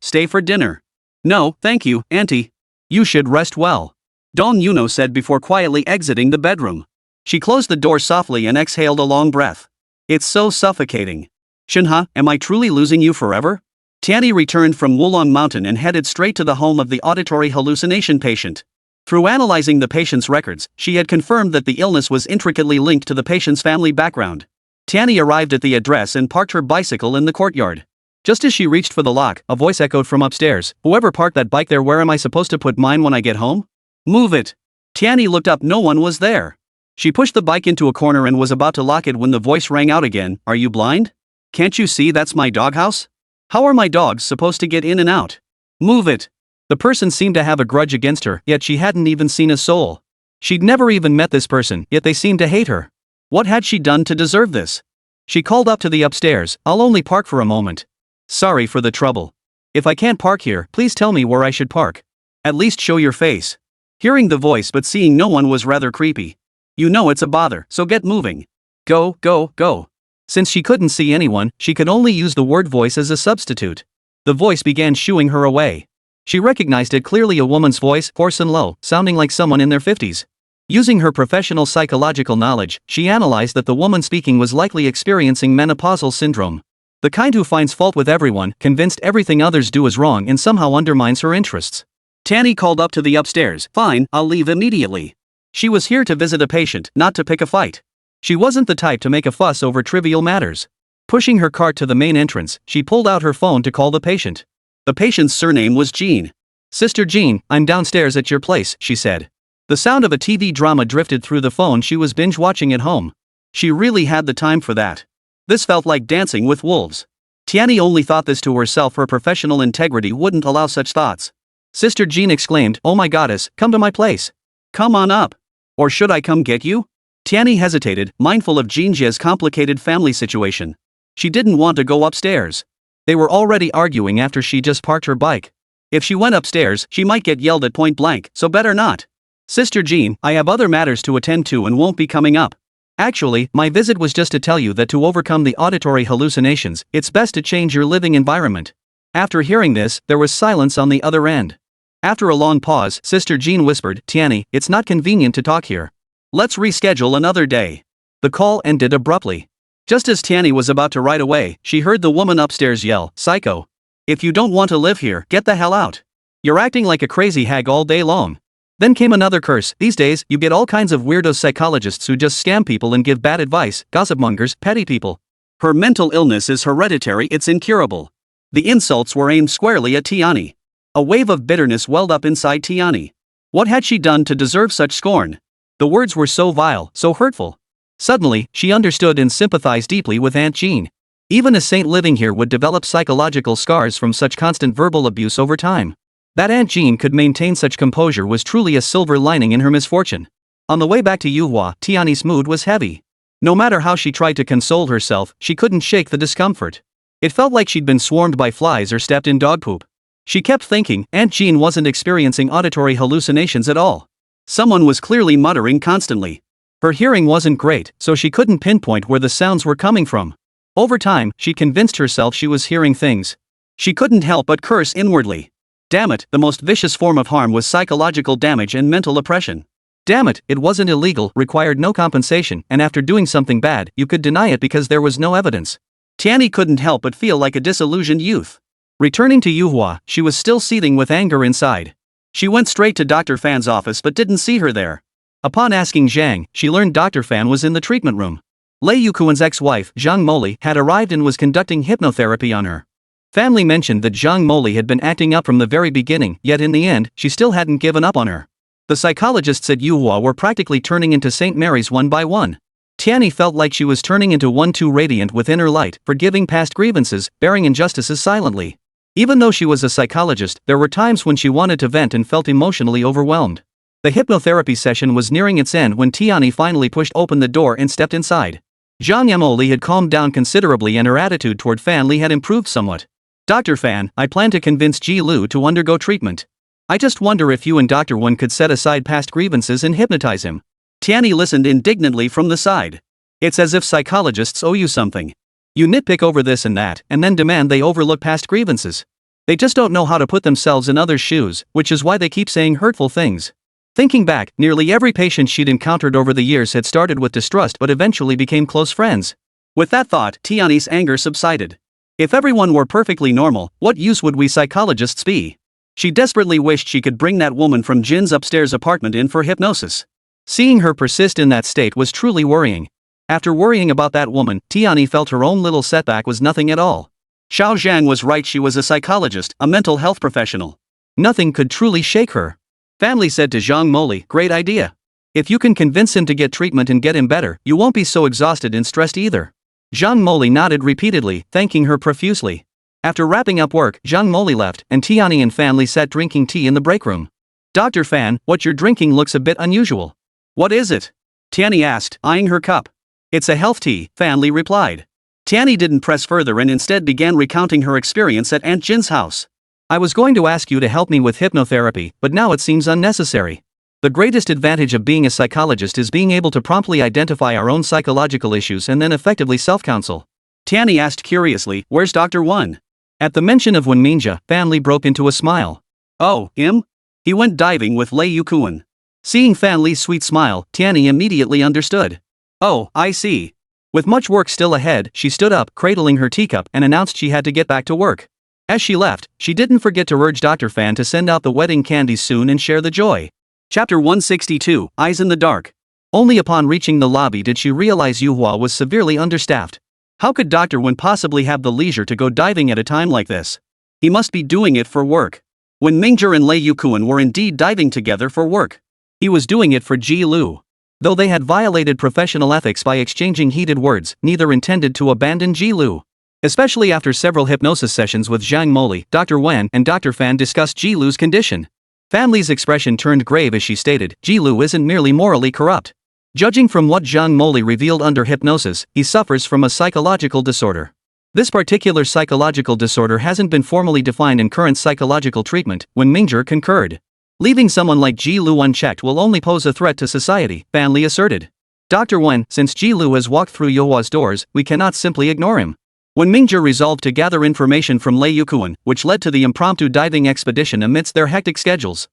Stay for dinner. No, thank you, Auntie. You should rest well. Dong Yunua said before quietly exiting the bedroom. She closed the door softly and exhaled a long breath. It's so suffocating. Chenhe, am I truly losing you forever? Tianyi returned from Wulong Mountain and headed straight to the home of the auditory hallucination patient. Through analyzing the patient's records, she had confirmed that the illness was intricately linked to the patient's family background. Tianyi arrived at the address and parked her bicycle in the courtyard. Just as she reached for the lock, a voice echoed from upstairs. Whoever parked that bike there, where am I supposed to put mine when I get home? Move it. Tianyi looked up, no one was there. She pushed the bike into a corner and was about to lock it when the voice rang out again. Are you blind? Can't you see that's my doghouse? How are my dogs supposed to get in and out? Move it. The person seemed to have a grudge against her, yet she hadn't even seen a soul. She'd never even met this person, yet they seemed to hate her. What had she done to deserve this? She called up to the upstairs, I'll only park for a moment. Sorry for the trouble. If I can't park here, please tell me where I should park. At least show your face. Hearing the voice but seeing no one was rather creepy. It's a bother, so get moving. Go, go, go. Since she couldn't see anyone, she could only use the word voice as a substitute. The voice began shooing her away. She recognized it clearly, a woman's voice, hoarse and low, sounding like someone in their 50s. Using her professional psychological knowledge, she analyzed that the woman speaking was likely experiencing menopausal syndrome. The kind who finds fault with everyone, convinced everything others do is wrong and somehow undermines her interests. Tianyi called up to the upstairs, fine, I'll leave immediately. She was here to visit a patient, not to pick a fight. She wasn't the type to make a fuss over trivial matters. Pushing her cart to the main entrance, she pulled out her phone to call the patient. The patient's surname was Jean. Sister Jean, I'm downstairs at your place, she said. The sound of a TV drama drifted through the phone she was binge-watching at home. She really had the time for that. This felt like dancing with wolves. Tianyi only thought this to herself, her professional integrity wouldn't allow such thoughts. Sister Jean exclaimed, oh my goddess, come to my place. Come on up. Or should I come get you? Tianyi hesitated, mindful of Jean Jie's complicated family situation. She didn't want to go upstairs. They were already arguing after she just parked her bike. If she went upstairs, she might get yelled at point blank, so better not. Sister Jean, I have other matters to attend to and won't be coming up. Actually, my visit was just to tell you that to overcome the auditory hallucinations, it's best to change your living environment. After hearing this, there was silence on the other end. After a long pause, Sister Jean whispered, Tianyi, it's not convenient to talk here. Let's reschedule another day. The call ended abruptly. Just as Tianyi was about to ride away, she heard the woman upstairs yell, Psycho. If you don't want to live here, get the hell out. You're acting like a crazy hag all day long. Then came another curse. These days, you get all kinds of weirdo psychologists who just scam people and give bad advice, gossipmongers, petty people. Her mental illness is hereditary, it's incurable. The insults were aimed squarely at Tianyi. A wave of bitterness welled up inside Tianyi. What had she done to deserve such scorn? The words were so vile, so hurtful. Suddenly, she understood and sympathized deeply with Aunt Jean. Even a saint living here would develop psychological scars from such constant verbal abuse over time. That Aunt Jean could maintain such composure was truly a silver lining in her misfortune. On the way back to Yuhua, Tianyi's mood was heavy. No matter how she tried to console herself, she couldn't shake the discomfort. It felt like she'd been swarmed by flies or stepped in dog poop. She kept thinking Aunt Jean wasn't experiencing auditory hallucinations at all. Someone was clearly muttering constantly. Her hearing wasn't great, so she couldn't pinpoint where the sounds were coming from. Over time, she convinced herself she was hearing things. She couldn't help but curse inwardly. Damn it, the most vicious form of harm was psychological damage and mental oppression. Damn it, it wasn't illegal, required no compensation, and after doing something bad, you could deny it because there was no evidence. Tianyi couldn't help but feel like a disillusioned youth. Returning to Yuhua, she was still seething with anger inside. She went straight to Dr. Fan's office but didn't see her there. Upon asking Zhang, she learned Dr. Fan was in the treatment room. Lei Yukuan's ex-wife, Zhang Moli, had arrived and was conducting hypnotherapy on her. Family mentioned that Zhang Moli had been acting up from the very beginning, yet in the end, she still hadn't given up on her. The psychologists at Yuhua were practically turning into St. Mary's one by one. Tianyi felt like she was turning into one too radiant with inner light, forgiving past grievances, bearing injustices silently. Even though she was a psychologist, there were times when she wanted to vent and felt emotionally overwhelmed. The hypnotherapy session was nearing its end when Tianyi finally pushed open the door and stepped inside. Zhang Yamoli had calmed down considerably and her attitude toward Fan Li had improved somewhat. Dr. Fan, I plan to convince Ji Lu to undergo treatment. I just wonder if you and Dr. Wen could set aside past grievances and hypnotize him. Tianyi listened indignantly from the side. It's as if psychologists owe you something. You nitpick over this and that, and then demand they overlook past grievances. They just don't know how to put themselves in others' shoes, which is why they keep saying hurtful things. Thinking back, nearly every patient she'd encountered over the years had started with distrust but eventually became close friends. With that thought, Tianyi's anger subsided. If everyone were perfectly normal, what use would we psychologists be? She desperately wished she could bring that woman from Jin's upstairs apartment in for hypnosis. Seeing her persist in that state was truly worrying. After worrying about that woman, Tianyi felt her own little setback was nothing at all. Xiao Zhang was right, she was a psychologist, a mental health professional. Nothing could truly shake her. Family said to Zhang Moli, great idea. If you can convince him to get treatment and get him better, you won't be so exhausted and stressed either. Zhang Moli nodded repeatedly, thanking her profusely. After wrapping up work, Zhang Moli left, and Tianyi and Fan Li sat drinking tea in the break room. Dr. Fan, what you're drinking looks a bit unusual. What is it? Tianyi asked, eyeing her cup. It's a health tea, Fan Li replied. Tianyi didn't press further and instead began recounting her experience at Aunt Jin's house. I was going to ask you to help me with hypnotherapy, but now it seems unnecessary. The greatest advantage of being a psychologist is being able to promptly identify our own psychological issues and then effectively self-counsel. Tianyi asked curiously, where's Dr. Wen? At the mention of Wen Mingzhong, Fan Li broke into a smile. Oh, him? He went diving with Lei Yukuan. Seeing Fan Li's sweet smile, Tianyi immediately understood. Oh, I see. With much work still ahead, she stood up, cradling her teacup, and announced she had to get back to work. As she left, she didn't forget to urge Dr. Fan to send out the wedding candies soon and share the joy. Chapter 162, Eyes in the Dark. Only upon reaching the lobby did she realize Yuhua was severely understaffed. How could Dr. Wen possibly have the leisure to go diving at a time like this? He must be doing it for work. Wen Mingzhong and Lei Yukuan were indeed diving together for work. He was doing it for Ji Lu. Though they had violated professional ethics by exchanging heated words, neither intended to abandon Ji Lu. Especially after several hypnosis sessions with Zhang Moli, Dr. Wen and Dr. Fan discussed Ji Lu's condition. Family's expression turned grave as she stated, Ji Lu isn't merely morally corrupt. Judging from what Zhang Moli revealed under hypnosis, he suffers from a psychological disorder. This particular psychological disorder hasn't been formally defined in current psychological treatment, Wen Mingzhong concurred. Leaving someone like Ji Lu unchecked will only pose a threat to society, Fan Li asserted. Dr. Wen, since Ji Lu has walked through Yuhua's doors, we cannot simply ignore him. Wen Mingzhong resolved to gather information from Lei Yukuan, which led to the impromptu diving expedition amidst their hectic schedules.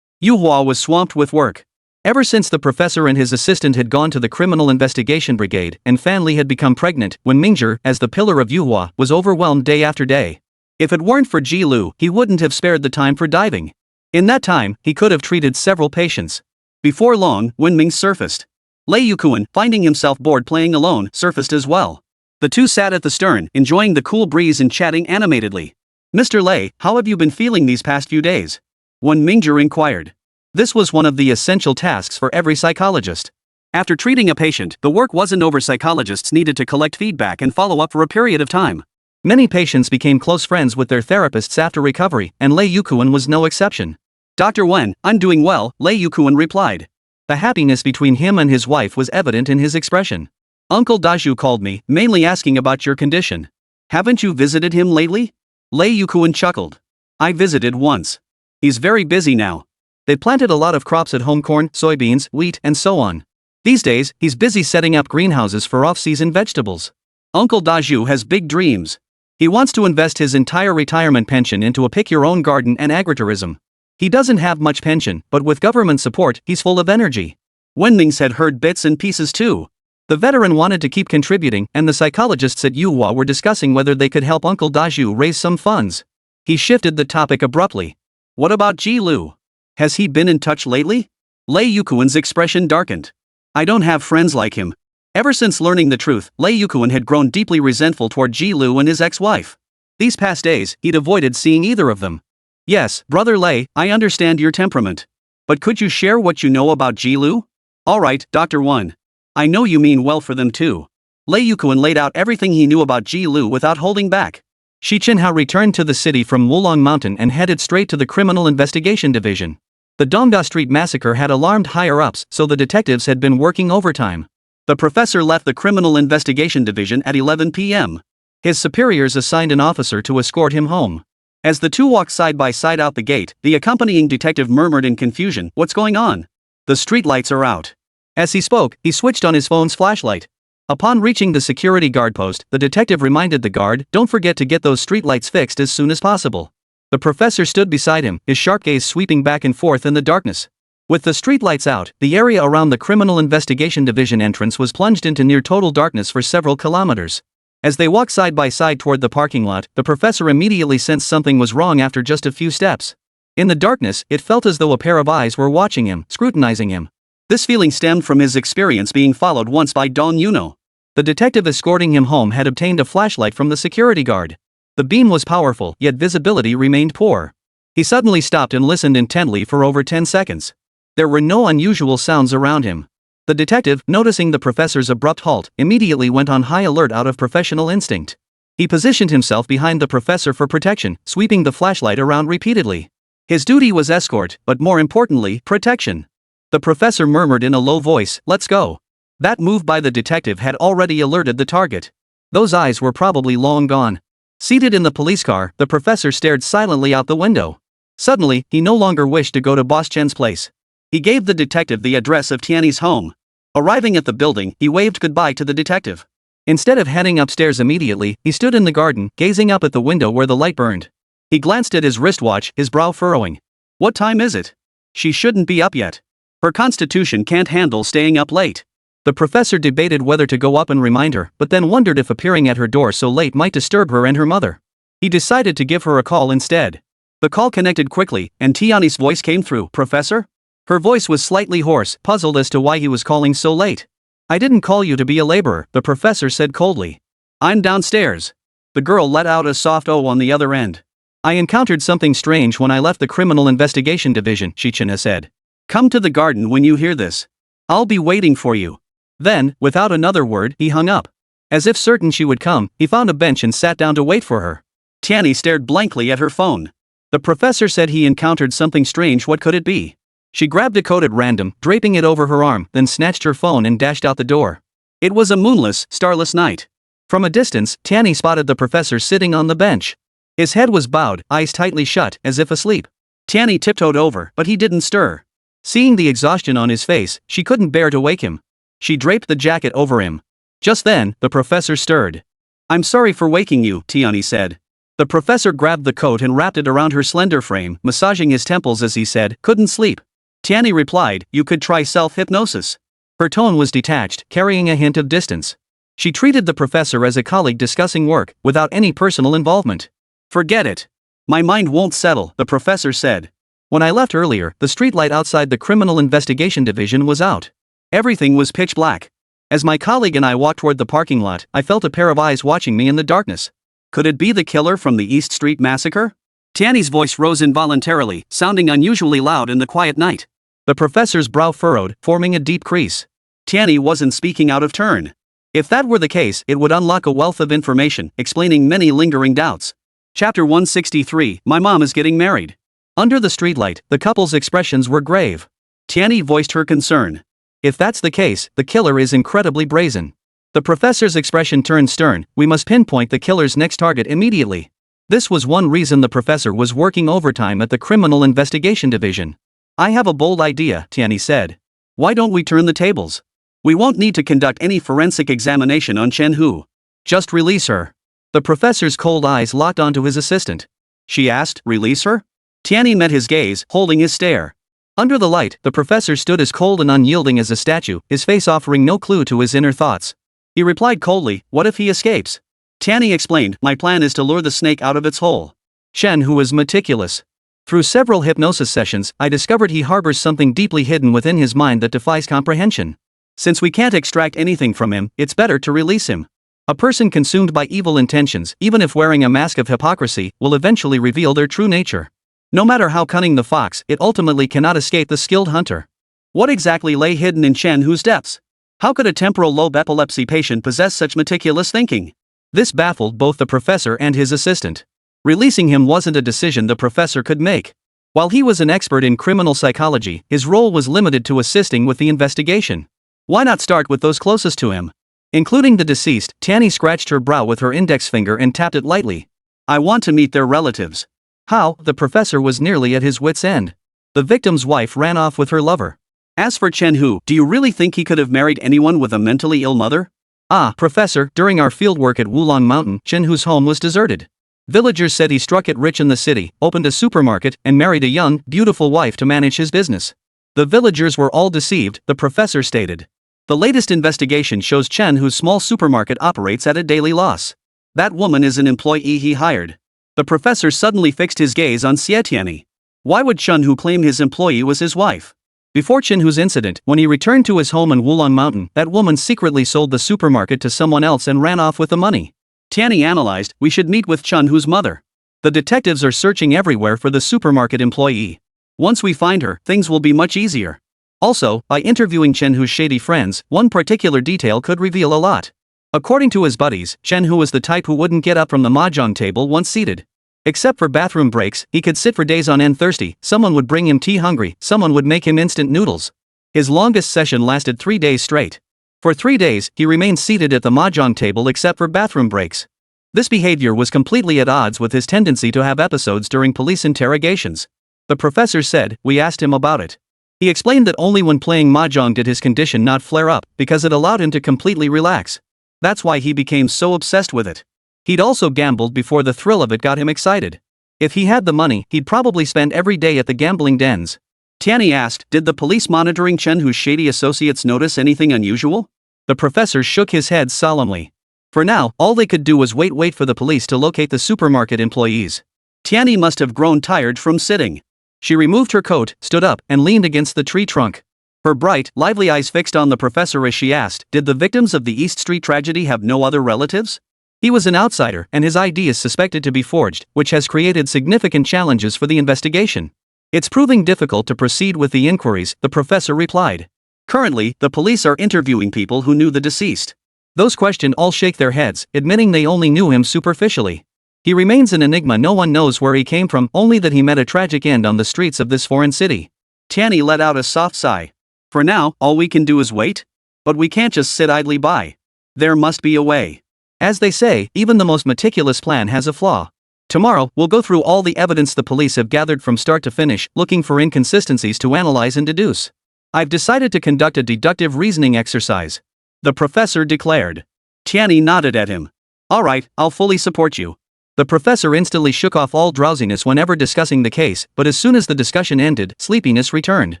Yuhua was swamped with work. Ever since the professor and his assistant had gone to the criminal investigation brigade and Fan Li had become pregnant, Wen Mingzhong, as the pillar of Yuhua, was overwhelmed day after day. If it weren't for Ji Lu, he wouldn't have spared the time for diving. In that time, he could have treated several patients. Before long, Wen Ming surfaced. Lei Yukuan, finding himself bored playing alone, surfaced as well. The two sat at the stern, enjoying the cool breeze and chatting animatedly. "Mr. Lei, how have you been feeling these past few days?" Wen Mingzhong inquired. This was one of the essential tasks for every psychologist. After treating a patient, the work wasn't over. Psychologists needed to collect feedback and follow up for a period of time. Many patients became close friends with their therapists after recovery, and Lei Yukuan was no exception. "Dr. Wen, I'm doing well," Lei Yukuan replied. The happiness between him and his wife was evident in his expression. "Uncle Daju called me, mainly asking about your condition. Haven't you visited him lately?" Lei Yukuan chuckled. "I visited once. He's very busy now. They planted a lot of crops at home: corn, soybeans, wheat, and so on. These days, he's busy setting up greenhouses for off-season vegetables. Uncle Daju has big dreams. He wants to invest his entire retirement pension into a pick-your-own garden and agritourism. He doesn't have much pension, but with government support, he's full of energy." Wen Ming's had heard bits and pieces too. The veteran wanted to keep contributing, and the psychologists at Yuhua were discussing whether they could help Uncle Daju raise some funds. He shifted the topic abruptly. "What about Ji Lu? Has he been in touch lately?" Lei Yukuan's expression darkened. "I don't have friends like him." Ever since learning the truth, Lei Yukuan had grown deeply resentful toward Ji Lu and his ex-wife. These past days, he'd avoided seeing either of them. "Yes, Brother Lei, I understand your temperament. But could you share what you know about Ji Lu?" "Alright, Dr. Wen. I know you mean well for them too." Lei Yukuan laid out everything he knew about Ji Lu without holding back. Xi Chenhe returned to the city from Wulong Mountain and headed straight to the Criminal Investigation Division. The Dongda Street massacre had alarmed higher-ups, so the detectives had been working overtime. The professor left the Criminal Investigation Division at 11 p.m. His superiors assigned an officer to escort him home. As the two walked side by side out the gate, the accompanying detective murmured in confusion, "What's going on?" "The streetlights are out." As he spoke, he switched on his phone's flashlight. Upon reaching the security guard post, the detective reminded the guard, "Don't forget to get those streetlights fixed as soon as possible." The professor stood beside him, his sharp gaze sweeping back and forth in the darkness. With the streetlights out, the area around the Criminal Investigation Division entrance was plunged into near total darkness for several kilometers. As they walked side by side toward the parking lot, the professor immediately sensed something was wrong after just a few steps. In the darkness, it felt as though a pair of eyes were watching him, scrutinizing him. This feeling stemmed from his experience being followed once by Dong Yuno. The detective escorting him home had obtained a flashlight from the security guard. The beam was powerful, yet visibility remained poor. He suddenly stopped and listened intently for over 10 seconds. There were no unusual sounds around him. The detective, noticing the professor's abrupt halt, immediately went on high alert out of professional instinct. He positioned himself behind the professor for protection, sweeping the flashlight around repeatedly. His duty was escort, but more importantly, protection. The professor murmured in a low voice, "Let's go." That move by the detective had already alerted the target. Those eyes were probably long gone. Seated in the police car, the professor stared silently out the window. Suddenly, he no longer wished to go to Boss Chen's place. He gave the detective the address of Tianyi's home. Arriving at the building, he waved goodbye to the detective. Instead of heading upstairs immediately, he stood in the garden, gazing up at the window where the light burned. He glanced at his wristwatch, his brow furrowing. What time is it? She shouldn't be up yet. Her constitution can't handle staying up late. The professor debated whether to go up and remind her, but then wondered if appearing at her door so late might disturb her and her mother. He decided to give her a call instead. The call connected quickly, and Tianyi's voice came through. "Professor?" Her voice was slightly hoarse, puzzled as to why he was calling so late. "I didn't call you to be a laborer," the professor said coldly. "I'm downstairs." The girl let out a soft "oh" on the other end. "I encountered something strange when I left the Criminal Investigation Division," Xi Chenhe said. "Come to the garden when you hear this. I'll be waiting for you." Then, without another word, he hung up. As if certain she would come, he found a bench and sat down to wait for her. Tianyi stared blankly at her phone. The professor said he encountered something strange. What could it be? She grabbed a coat at random, draping it over her arm, then snatched her phone and dashed out the door. It was a moonless, starless night. From a distance, Tianyi spotted the professor sitting on the bench. His head was bowed, eyes tightly shut, as if asleep. Tianyi tiptoed over, but he didn't stir. Seeing the exhaustion on his face, she couldn't bear to wake him. She draped the jacket over him. Just then, the professor stirred. "I'm sorry for waking you," Tianyi said. The professor grabbed the coat and wrapped it around her slender frame, massaging his temples as he said, "Couldn't sleep." Tianyi replied, "You could try self-hypnosis." Her tone was detached, carrying a hint of distance. She treated the professor as a colleague discussing work, without any personal involvement. "Forget it. My mind won't settle," the professor said. "When I left earlier, the streetlight outside the Criminal Investigation Division was out. Everything was pitch black. As my colleague and I walked toward the parking lot, I felt a pair of eyes watching me in the darkness. Could it be the killer from the East Street massacre?" Tianyi's voice rose involuntarily, sounding unusually loud in the quiet night. The professor's brow furrowed, forming a deep crease. Tianyi wasn't speaking out of turn. If that were the case, it would unlock a wealth of information, explaining many lingering doubts. Chapter 163, My Mom is Getting Married. Under the streetlight, the couple's expressions were grave. Tianyi voiced her concern. If that's the case, the killer is incredibly brazen. The professor's expression turned stern. "We must pinpoint the killer's next target immediately." This was one reason the professor was working overtime at the Criminal Investigation Division. "I have a bold idea," Tianyi said. "Why don't we turn the tables? We won't need to conduct any forensic examination on Chenhe. Just release her." The professor's cold eyes locked onto his assistant. She asked, "Release her?" Tianyi met his gaze, holding his stare. Under the light, the professor stood as cold and unyielding as a statue, his face offering no clue to his inner thoughts. He replied coldly, "What if he escapes?" Tianyi explained, "My plan is to lure the snake out of its hole." Chenhe was meticulous. Through several hypnosis sessions, I discovered he harbors something deeply hidden within his mind that defies comprehension. Since we can't extract anything from him, it's better to release him. A person consumed by evil intentions, even if wearing a mask of hypocrisy, will eventually reveal their true nature. No matter how cunning the fox, it ultimately cannot escape the skilled hunter. What exactly lay hidden in Chenhe's depths? How could a temporal lobe epilepsy patient possess such meticulous thinking? This baffled both the professor and his assistant. Releasing him wasn't a decision the professor could make. While he was an expert in criminal psychology, his role was limited to assisting with the investigation. Why not start with those closest to him? Including the deceased, Tianyi scratched her brow with her index finger and tapped it lightly. "I want to meet their relatives." How? The professor was nearly at his wit's end. The victim's wife ran off with her lover. As for Chenhe, do you really think he could have married anyone with a mentally ill mother? "Ah, professor, during our fieldwork at Wulong Mountain, Chenhu's home was deserted. Villagers said he struck it rich in the city, opened a supermarket, and married a young, beautiful wife to manage his business. The villagers were all deceived," the professor stated. "The latest investigation shows Chenhu's small supermarket operates at a daily loss. That woman is an employee he hired." The professor suddenly fixed his gaze on Xie Tianyi. Why would Chenhe claim his employee was his wife? Before Chenhu's incident, when he returned to his home in Wulong Mountain, that woman secretly sold the supermarket to someone else and ran off with the money. Tianyi analyzed, "We should meet with Chenhu's mother. The detectives are searching everywhere for the supermarket employee. Once we find her, things will be much easier." Also, by interviewing Chenhu's shady friends, one particular detail could reveal a lot. According to his buddies, Chenhe was the type who wouldn't get up from the mahjong table once seated. Except for bathroom breaks, he could sit for days on end thirsty. Someone would bring him tea hungry, someone would make him instant noodles. His longest session lasted 3 days straight. For 3 days, he remained seated at the mahjong table except for bathroom breaks. This behavior was completely at odds with his tendency to have episodes during police interrogations. The professor said, "We asked him about it. He explained that only when playing mahjong did his condition not flare up, because it allowed him to completely relax. That's why he became so obsessed with it. He'd also gambled before the thrill of it got him excited. If he had the money, he'd probably spend every day at the gambling dens." Tianyi asked, "Did the police monitoring Chenhu's shady associates notice anything unusual?" The professor shook his head solemnly. For now, all they could do was wait for the police to locate the supermarket employees. Tianyi must have grown tired from sitting. She removed her coat, stood up, and leaned against the tree trunk. Her bright, lively eyes fixed on the professor as she asked, "Did the victims of the East Street tragedy have no other relatives?" He was an outsider, and his ID is suspected to be forged, which has created significant challenges for the investigation. "It's proving difficult to proceed with the inquiries," the professor replied. "Currently, the police are interviewing people who knew the deceased. Those questioned all shake their heads, admitting they only knew him superficially. He remains an enigma. No one knows where he came from, only that he met a tragic end on the streets of this foreign city." Tianyi let out a soft sigh. "For now, all we can do is wait? But we can't just sit idly by. There must be a way." As they say, even the most meticulous plan has a flaw. Tomorrow, we'll go through all the evidence the police have gathered from start to finish, looking for inconsistencies to analyze and deduce. I've decided to conduct a deductive reasoning exercise. The professor declared. Tianyi nodded at him. All right, I'll fully support you. The professor instantly shook off all drowsiness whenever discussing the case, but as soon as the discussion ended, sleepiness returned.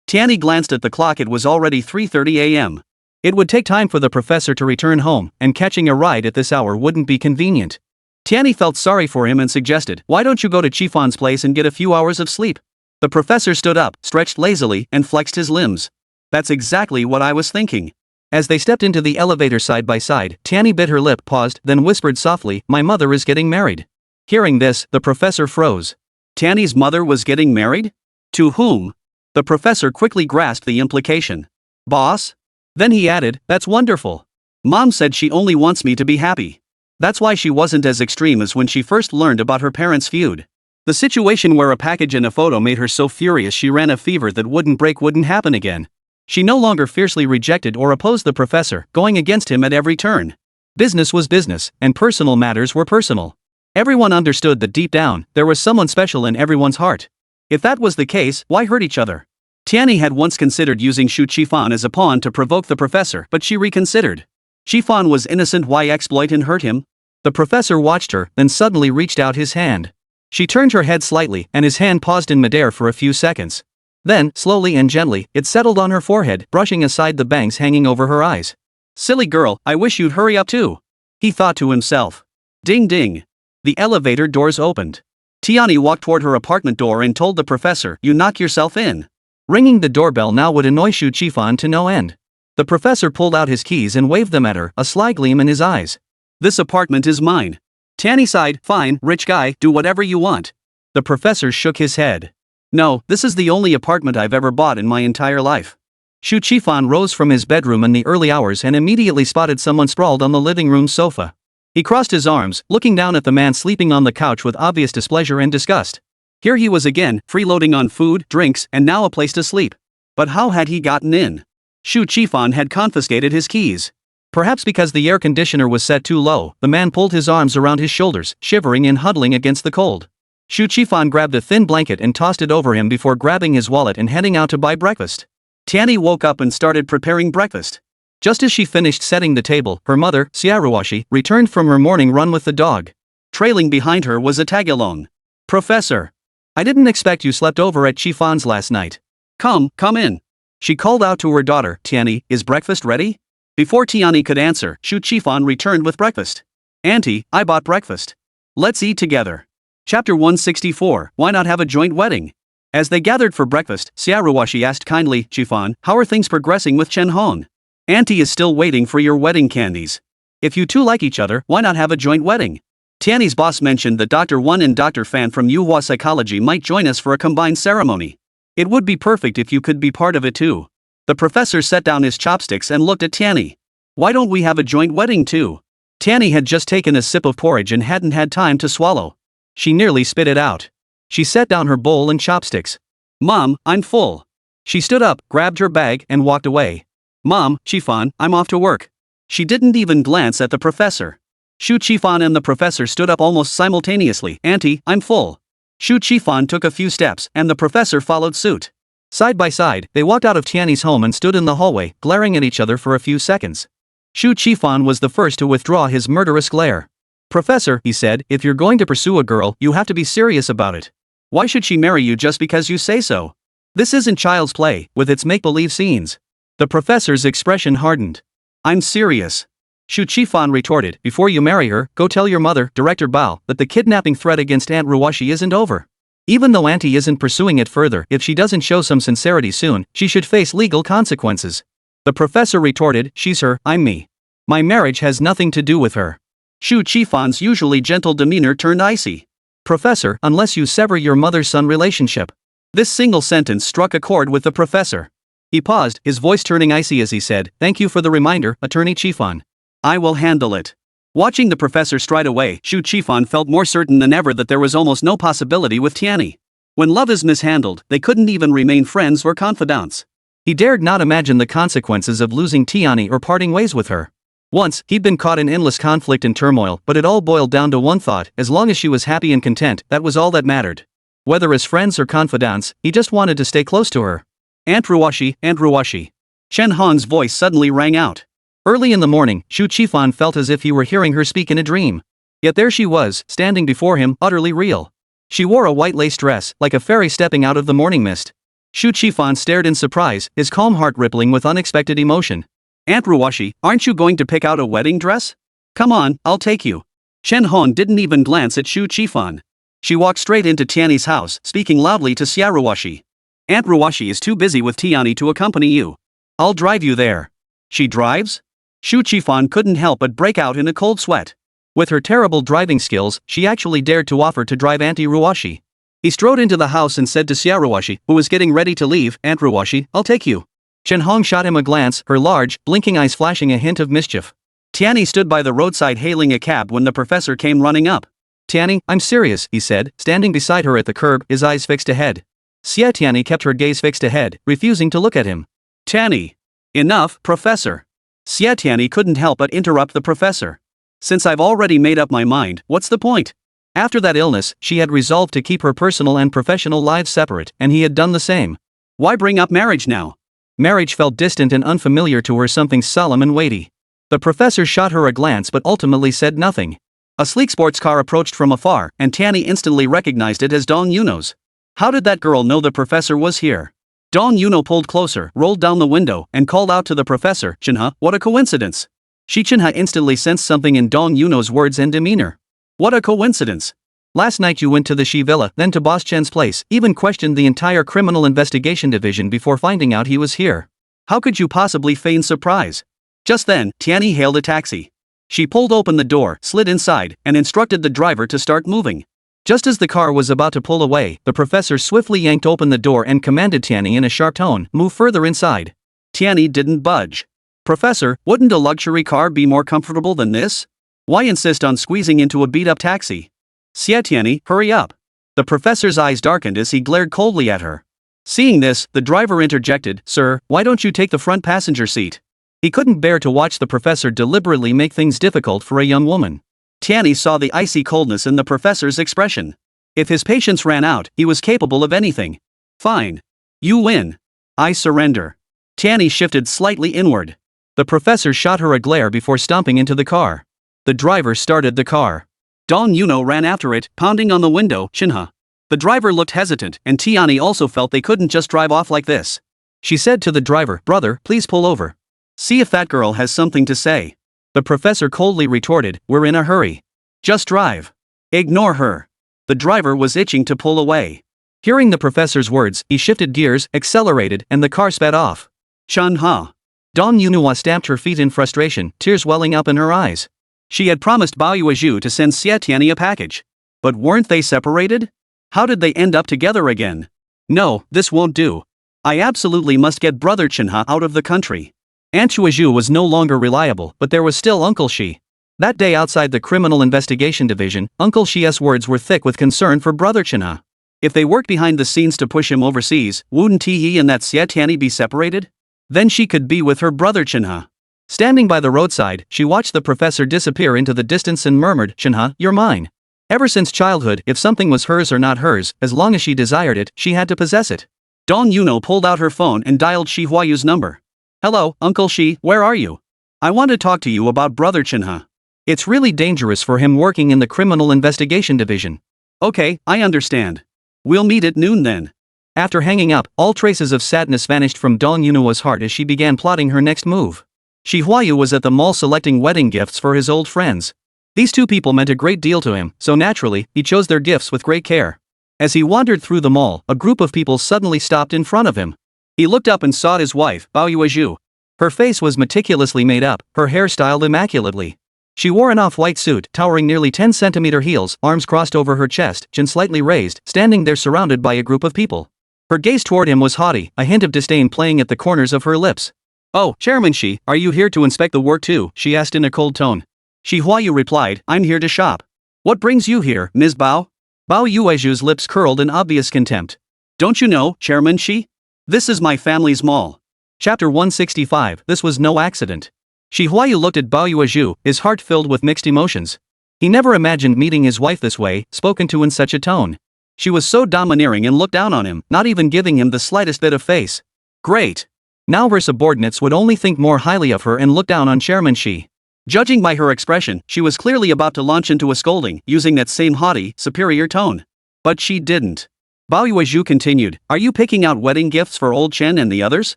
Tianyi glanced at the clock. It was already 3:30 a.m. It would take time for the professor to return home, and catching a ride at this hour wouldn't be convenient. Tianyi felt sorry for him and suggested, why don't you go to Chifan's place and get a few hours of sleep? The professor stood up, stretched lazily, and flexed his limbs. That's exactly what I was thinking. As they stepped into the elevator side by side, Tianyi bit her lip, paused, then whispered softly, my mother is getting married. Hearing this, the professor froze. Tianyi's mother was getting married? To whom? The professor quickly grasped the implication. Boss? Then he added, that's wonderful. Mom said she only wants me to be happy. That's why she wasn't as extreme as when she first learned about her parents' feud. The situation where a package and a photo made her so furious she ran a fever that wouldn't happen again. She no longer fiercely rejected or opposed the professor, going against him at every turn. Business was business, and personal matters were personal. Everyone understood that deep down, there was someone special in everyone's heart. If that was the case, why hurt each other? Tianyi had once considered using Xu Qifan as a pawn to provoke the professor, but she reconsidered. Qifan was innocent. Why exploit and hurt him? The professor watched her, then suddenly reached out his hand. She turned her head slightly, and his hand paused in midair for a few seconds. Then, slowly and gently, it settled on her forehead, brushing aside the bangs hanging over her eyes. Silly girl, I wish you'd hurry up too. He thought to himself. Ding ding. The elevator doors opened. Tianyi walked toward her apartment door and told the professor, you knock yourself in. Ringing the doorbell now would annoy Xu Qifan to no end. The professor pulled out his keys and waved them at her, a sly gleam in his eyes. This apartment is mine. Tianyi sighed, fine, rich guy, do whatever you want. The professor shook his head. No, this is the only apartment I've ever bought in my entire life. Xu Qifan rose from his bedroom in the early hours and immediately spotted someone sprawled on the living room sofa. He crossed his arms, looking down at the man sleeping on the couch with obvious displeasure and disgust. Here he was again, freeloading on food, drinks, and now a place to sleep. But how had he gotten in? Xu Qifan had confiscated his keys. Perhaps because the air conditioner was set too low, the man pulled his arms around his shoulders, shivering and huddling against the cold. Xu Qifan grabbed a thin blanket and tossed it over him before grabbing his wallet and heading out to buy breakfast. Tianyi woke up and started preparing breakfast. Just as she finished setting the table, her mother, Xiaoruoshi, returned from her morning run with the dog. Trailing behind her was a tagalong. Professor. I didn't expect you slept over at Qifan's last night. Come in. She called out to her daughter, Tianyi, is breakfast ready? Before Tianyi could answer, Xu Qifan returned with breakfast. Auntie, I bought breakfast. Let's eat together. Chapter 164, Why Not Have a Joint Wedding? As they gathered for breakfast, Xiaoruoshi asked kindly, Qifan, how are things progressing with Chenhong? Auntie is still waiting for your wedding candies. If you two like each other, why not have a joint wedding? Tianyi's boss mentioned that Dr. Wan and Dr. Fan from Yuhua Psychology might join us for a combined ceremony. It would be perfect if you could be part of it too. The professor set down his chopsticks and looked at Tianyi. Why don't we have a joint wedding too? Tianyi had just taken a sip of porridge and hadn't had time to swallow. She nearly spit it out. She set down her bowl and chopsticks. Mom, I'm full. She stood up, grabbed her bag, and walked away. Mom, Qifan, I'm off to work. She didn't even glance at the professor. Xu Qifan and the professor stood up almost simultaneously. Auntie, I'm full. Xu Qifan took a few steps, and the professor followed suit. Side by side, they walked out of Tianyi's home and stood in the hallway, glaring at each other for a few seconds. Xu Qifan was the first to withdraw his murderous glare. Professor, he said, if you're going to pursue a girl, you have to be serious about it. Why should she marry you just because you say so? This isn't child's play, with its make-believe scenes. The professor's expression hardened. I'm serious. Xu Qifan retorted, before you marry her, go tell your mother, Director Bao, that the kidnapping threat against Aunt Ruwashi isn't over. Even though Auntie isn't pursuing it further, if she doesn't show some sincerity soon, she should face legal consequences. The professor retorted, she's her, I'm me. My marriage has nothing to do with her. Xu Qifan's usually gentle demeanor turned icy. Professor, unless you sever your mother-son relationship. This single sentence struck a chord with the professor. He paused, his voice turning icy as he said, thank you for the reminder, Attorney Qifan. I will handle it. Watching the professor stride away, Xu Qifan felt more certain than ever that there was almost no possibility with Tianyi. When love is mishandled, they couldn't even remain friends or confidants. He dared not imagine the consequences of losing Tianyi or parting ways with her. Once, he'd been caught in endless conflict and turmoil, but it all boiled down to one thought: as long as she was happy and content, that was all that mattered. Whether as friends or confidants, he just wanted to stay close to her. Aunt Ruwashi, Aunt Ruwashi. Chen Hong's voice suddenly rang out. Early in the morning, Xu Qifan felt as if he were hearing her speak in a dream. Yet there she was, standing before him, utterly real. She wore a white lace dress, like a fairy stepping out of the morning mist. Xu Qifan stared in surprise, his calm heart rippling with unexpected emotion. Aunt Ruwashi, aren't you going to pick out a wedding dress? Come on, I'll take you. Chen Hong didn't even glance at Xu Qifan. She walked straight into Tianyi's house, speaking loudly to Xia Ruwashi. Aunt Ruwashi is too busy with Tianyi to accompany you. I'll drive you there. She drives? Xu Qifan couldn't help but break out in a cold sweat. With her terrible driving skills, she actually dared to offer to drive Auntie Ruwashi. He strode into the house and said to Xia Ruwashi, who was getting ready to leave, Aunt Ruwashi, I'll take you. Chen Hong shot him a glance, her large, blinking eyes flashing a hint of mischief. Tianyi stood by the roadside hailing a cab when the professor came running up. Tianyi, I'm serious, he said, standing beside her at the curb, his eyes fixed ahead. Xie Tianyi kept her gaze fixed ahead, refusing to look at him. Tianyi. Enough, professor. Xie Tianyi couldn't help but interrupt the professor. Since I've already made up my mind, what's the point? After that illness, she had resolved to keep her personal and professional lives separate, and he had done the same. Why bring up marriage now? Marriage felt distant and unfamiliar to her, something solemn and weighty. The professor shot her a glance but ultimately said nothing. A sleek sports car approached from afar, and Tianyi instantly recognized it as Dong Yuno's. How did that girl know the professor was here? Dong Yuno pulled closer, rolled down the window, and called out to the professor, Chenhe, what a coincidence. Xi Chenhe instantly sensed something in Dong Yuno's words and demeanor. What a coincidence. Last night you went to the Shi villa, then to Boss Chen's place, even questioned the entire criminal investigation division before finding out he was here. How could you possibly feign surprise? Just then, Tianyi hailed a taxi. She pulled open the door, slid inside, and instructed the driver to start moving. Just as the car was about to pull away, the professor swiftly yanked open the door and commanded Tianyi in a sharp tone, move further inside. Tianyi didn't budge. Professor, wouldn't a luxury car be more comfortable than this? Why insist on squeezing into a beat-up taxi? Xie Tianyi, hurry up. The professor's eyes darkened as he glared coldly at her. Seeing this, the driver interjected, Sir, why don't you take the front passenger seat? He couldn't bear to watch the professor deliberately make things difficult for a young woman. Tianyi saw the icy coldness in the professor's expression. If his patience ran out, he was capable of anything. Fine. You win. I surrender. Tianyi shifted slightly inward. The professor shot her a glare before stomping into the car. The driver started the car. Dong Yuno ran after it, pounding on the window, Chenhe. The driver looked hesitant, and Tianyi also felt they couldn't just drive off like this. She said to the driver, Brother, please pull over. See if that girl has something to say. The professor coldly retorted, We're in a hurry. Just drive. Ignore her. The driver was itching to pull away. Hearing the professor's words, he shifted gears, accelerated, and the car sped off. Chenhe. Dong Yunhua stamped her feet in frustration, tears welling up in her eyes. She had promised Bao Yuezhu to send Xie Tianyi a package. But weren't they separated? How did they end up together again? No, this won't do. I absolutely must get Brother Chenhe out of the country. Aunt Yuezhu was no longer reliable, but there was still Uncle Xi. That day outside the Criminal Investigation Division, Uncle Xi's words were thick with concern for Brother Chenhe. If they worked behind the scenes to push him overseas, wouldn't he and that Xie Tianyi be separated? Then she could be with her brother Chenhe. Standing by the roadside, she watched the professor disappear into the distance and murmured, Chenhe, you're mine. Ever since childhood, if something was hers or not hers, as long as she desired it, she had to possess it. Dong Yuno pulled out her phone and dialed Shi Huayu's number. Hello, Uncle Xi, where are you? I want to talk to you about Brother Chenhe. It's really dangerous for him working in the Criminal Investigation Division. Okay, I understand. We'll meet at noon then. After hanging up, all traces of sadness vanished from Dong Yunua's heart as she began plotting her next move. Shi Huayu was at the mall selecting wedding gifts for his old friends. These two people meant a great deal to him, so naturally, he chose their gifts with great care. As he wandered through the mall, a group of people suddenly stopped in front of him. He looked up and saw his wife, Bao Yuezhu. Her face was meticulously made up, her hair styled immaculately. She wore an off-white suit, towering nearly 10-centimeter heels, arms crossed over her chest, chin slightly raised, standing there surrounded by a group of people. Her gaze toward him was haughty, a hint of disdain playing at the corners of her lips. Oh, Chairman Xi, are you here to inspect the work too? She asked in a cold tone. Shi Huayu replied, I'm here to shop. What brings you here, Ms. Bao? Bao Yuezhu's lips curled in obvious contempt. Don't you know, Chairman Xi? This is my family's mall. Chapter 165, This was no accident. Huayu looked at Bao Yuezhu, his heart filled with mixed emotions. He never imagined meeting his wife this way, spoken to in such a tone. She was so domineering and looked down on him, not even giving him the slightest bit of face. Great. Now her subordinates would only think more highly of her and look down on Chairman Xi. Judging by her expression, she was clearly about to launch into a scolding, using that same haughty, superior tone. But she didn't. Bao Yuezhu continued, "Are you picking out wedding gifts for old Chen and the others?"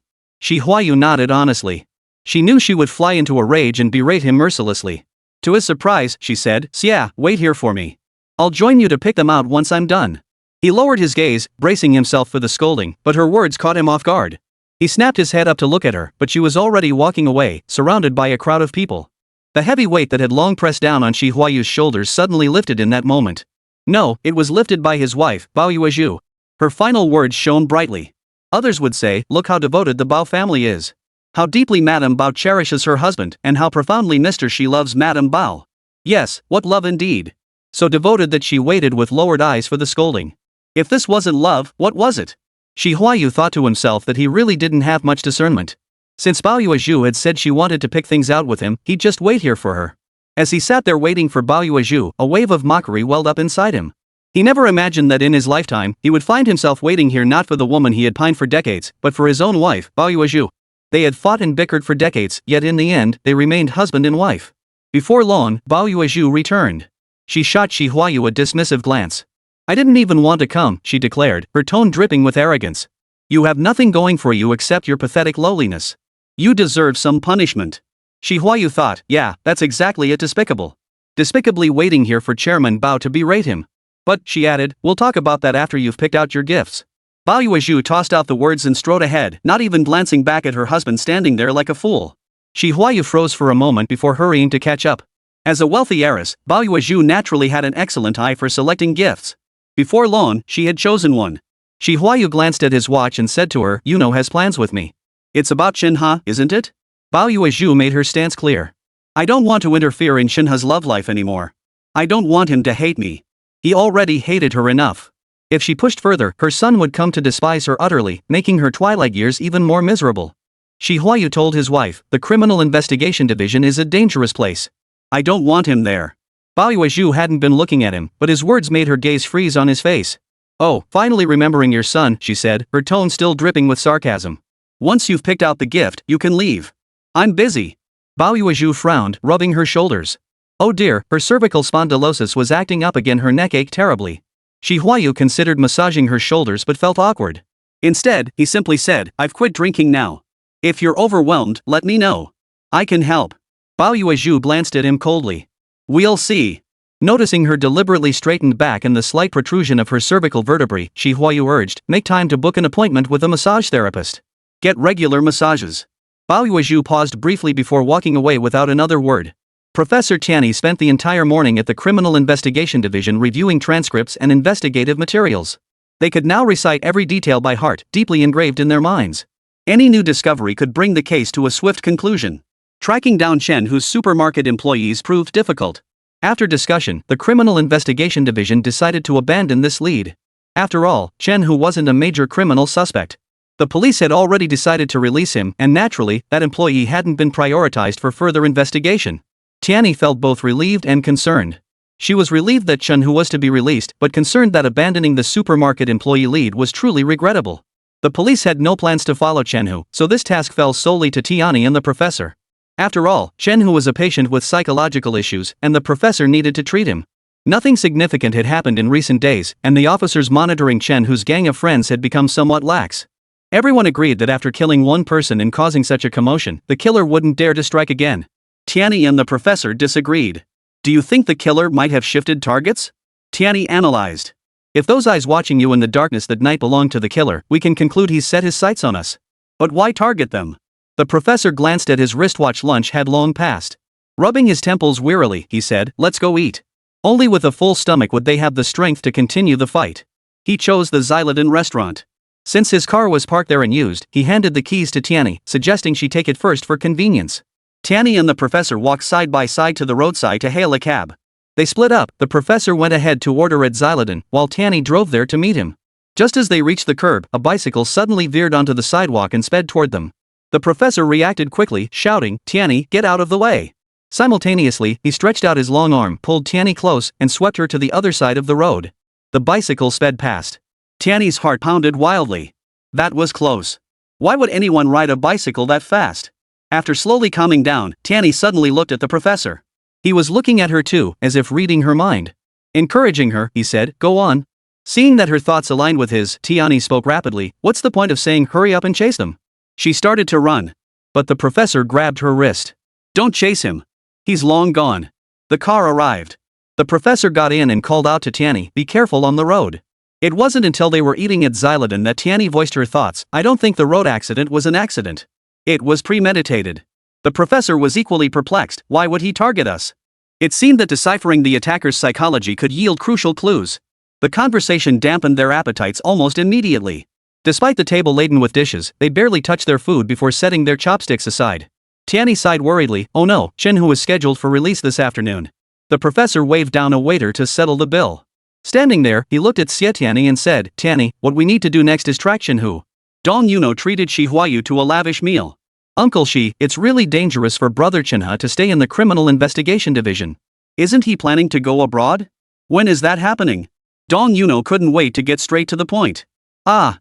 Huayu nodded honestly. She knew she would fly into a rage and berate him mercilessly. To his surprise, she said, "Xia, wait here for me. I'll join you to pick them out once I'm done." He lowered his gaze, bracing himself for the scolding, but her words caught him off guard. He snapped his head up to look at her, but she was already walking away, surrounded by a crowd of people. The heavy weight that had long pressed down on Huayu's shoulders suddenly lifted in that moment. No, it was lifted by his wife, Bao Yuezhu. Her final words shone brightly. Others would say, "Look how devoted the Bao family is. How deeply Madame Bao cherishes her husband, and how profoundly Mr. Xi loves Madame Bao. Yes, what love indeed. So devoted that she waited with lowered eyes for the scolding. If this wasn't love, what was it?" Huayu thought to himself that he really didn't have much discernment. Since Bao Yuezhu had said she wanted to pick things out with him, he'd just wait here for her. As he sat there waiting for Bao Yuezhu, a wave of mockery welled up inside him. He never imagined that in his lifetime, he would find himself waiting here not for the woman he had pined for decades, but for his own wife, Bao Yuezhu. They had fought and bickered for decades, yet in the end, they remained husband and wife. Before long, Bao Yuezhu returned. She shot Huayu a dismissive glance. "I didn't even want to come," she declared, her tone dripping with arrogance. "You have nothing going for you except your pathetic lowliness. You deserve some punishment." Huayu thought, yeah, that's exactly it, despicable. Despicably waiting here for Chairman Bao to berate him. "But," she added, "we'll talk about that after you've picked out your gifts." Bao Yuezhu tossed out the words and strode ahead, not even glancing back at her husband standing there like a fool. Huayu froze for a moment before hurrying to catch up. As a wealthy heiress, Bao Yuezhu naturally had an excellent eye for selecting gifts. Before long, she had chosen one. Huayu glanced at his watch and said to her, "Yuno has plans with me." "It's about Chenhe, isn't it?" Bao Yuezhu made her stance clear. "I don't want to interfere in Chenhe's love life anymore. I don't want him to hate me. He already hated her enough. If she pushed further, her son would come to despise her utterly, making her twilight years even more miserable." Huayu told his wife, "The Criminal Investigation Division is a dangerous place. I don't want him there." Bao Yuezhu hadn't been looking at him, but his words made her gaze freeze on his face. "Oh, finally remembering your son," she said, her tone still dripping with sarcasm. "Once you've picked out the gift, you can leave. I'm busy." Bao Yuezhu frowned, rubbing her shoulders. Oh dear, her cervical spondylosis was acting up again, her neck ached terribly. Huayu considered massaging her shoulders but felt awkward. Instead, he simply said, "I've quit drinking now. If you're overwhelmed, let me know. I can help." Bao Yuezhu glanced at him coldly. "We'll see." Noticing her deliberately straightened back and the slight protrusion of her cervical vertebrae, Huayu urged, "Make time to book an appointment with a massage therapist. Get regular massages." Bao Yuezhu paused briefly before walking away without another word. Professor Tianyi spent the entire morning at the Criminal Investigation Division reviewing transcripts and investigative materials. They could now recite every detail by heart, deeply engraved in their minds. Any new discovery could bring the case to a swift conclusion. Tracking down Chen, whose supermarket employees, proved difficult. After discussion, the Criminal Investigation Division decided to abandon this lead. After all, Chen, who wasn't a major criminal suspect. The police had already decided to release him, and naturally, that employee hadn't been prioritized for further investigation. Tianyi felt both relieved and concerned. She was relieved that Chen Hu was to be released, but concerned that abandoning the supermarket employee lead was truly regrettable. The police had no plans to follow Chen Hu, so this task fell solely to Tianyi and the professor. After all, Chen Hu was a patient with psychological issues, and the professor needed to treat him. Nothing significant had happened in recent days, and the officers monitoring Chen Hu's gang of friends had become somewhat lax. Everyone agreed that after killing one person and causing such a commotion, the killer wouldn't dare to strike again. Tianyi and the professor disagreed. "Do you think the killer might have shifted targets?" Tianyi analyzed. "If those eyes watching you in the darkness that night belong to the killer, we can conclude he's set his sights on us. But why target them?" The professor glanced at his wristwatch. Lunch had long passed. Rubbing his temples wearily, he said, "Let's go eat." Only with a full stomach would they have the strength to continue the fight. He chose the Xyloden restaurant. Since his car was parked there and used, he handed the keys to Tianyi, suggesting she take it first for convenience. Tianyi and the professor walked side by side to the roadside to hail a cab. They split up. The professor went ahead to order at Xyloden, while Tianyi drove there to meet him. Just as they reached the curb, a bicycle suddenly veered onto the sidewalk and sped toward them. The professor reacted quickly, shouting, "Tianyi, get out of the way!" Simultaneously, he stretched out his long arm, pulled Tianyi close, and swept her to the other side of the road. The bicycle sped past. Tianyi's heart pounded wildly. That was close. Why would anyone ride a bicycle that fast? After slowly calming down, Tianyi suddenly looked at the professor. He was looking at her too, as if reading her mind. Encouraging her, he said, "Go on." Seeing that her thoughts aligned with his, Tianyi spoke rapidly, "What's the point of saying hurry up and chase them?" She started to run. But the professor grabbed her wrist. "Don't chase him. He's long gone." The car arrived. The professor got in and called out to Tianyi, "Be careful on the road." It wasn't until they were eating at Xyloden that Tianyi voiced her thoughts, "I don't think the road accident was an accident. It was premeditated." The professor was equally perplexed. Why would he target us? It seemed that deciphering the attacker's psychology could yield crucial clues. The conversation dampened their appetites almost immediately. Despite the table laden with dishes, they barely touched their food before setting their chopsticks aside. Tianyi sighed worriedly, "Oh no, Chenhe was scheduled for release this afternoon." The professor waved down a waiter to settle the bill. Standing there, he looked at Xie Tianyi and said, "Tianyi, what we need to do next is track Chenhe." Dong Yuno treated Shi Huayu to a lavish meal. "Uncle Shi, it's really dangerous for brother Chenhe to stay in the criminal investigation division. Isn't he planning to go abroad? When is that happening?" Dong Yuno couldn't wait to get straight to the point.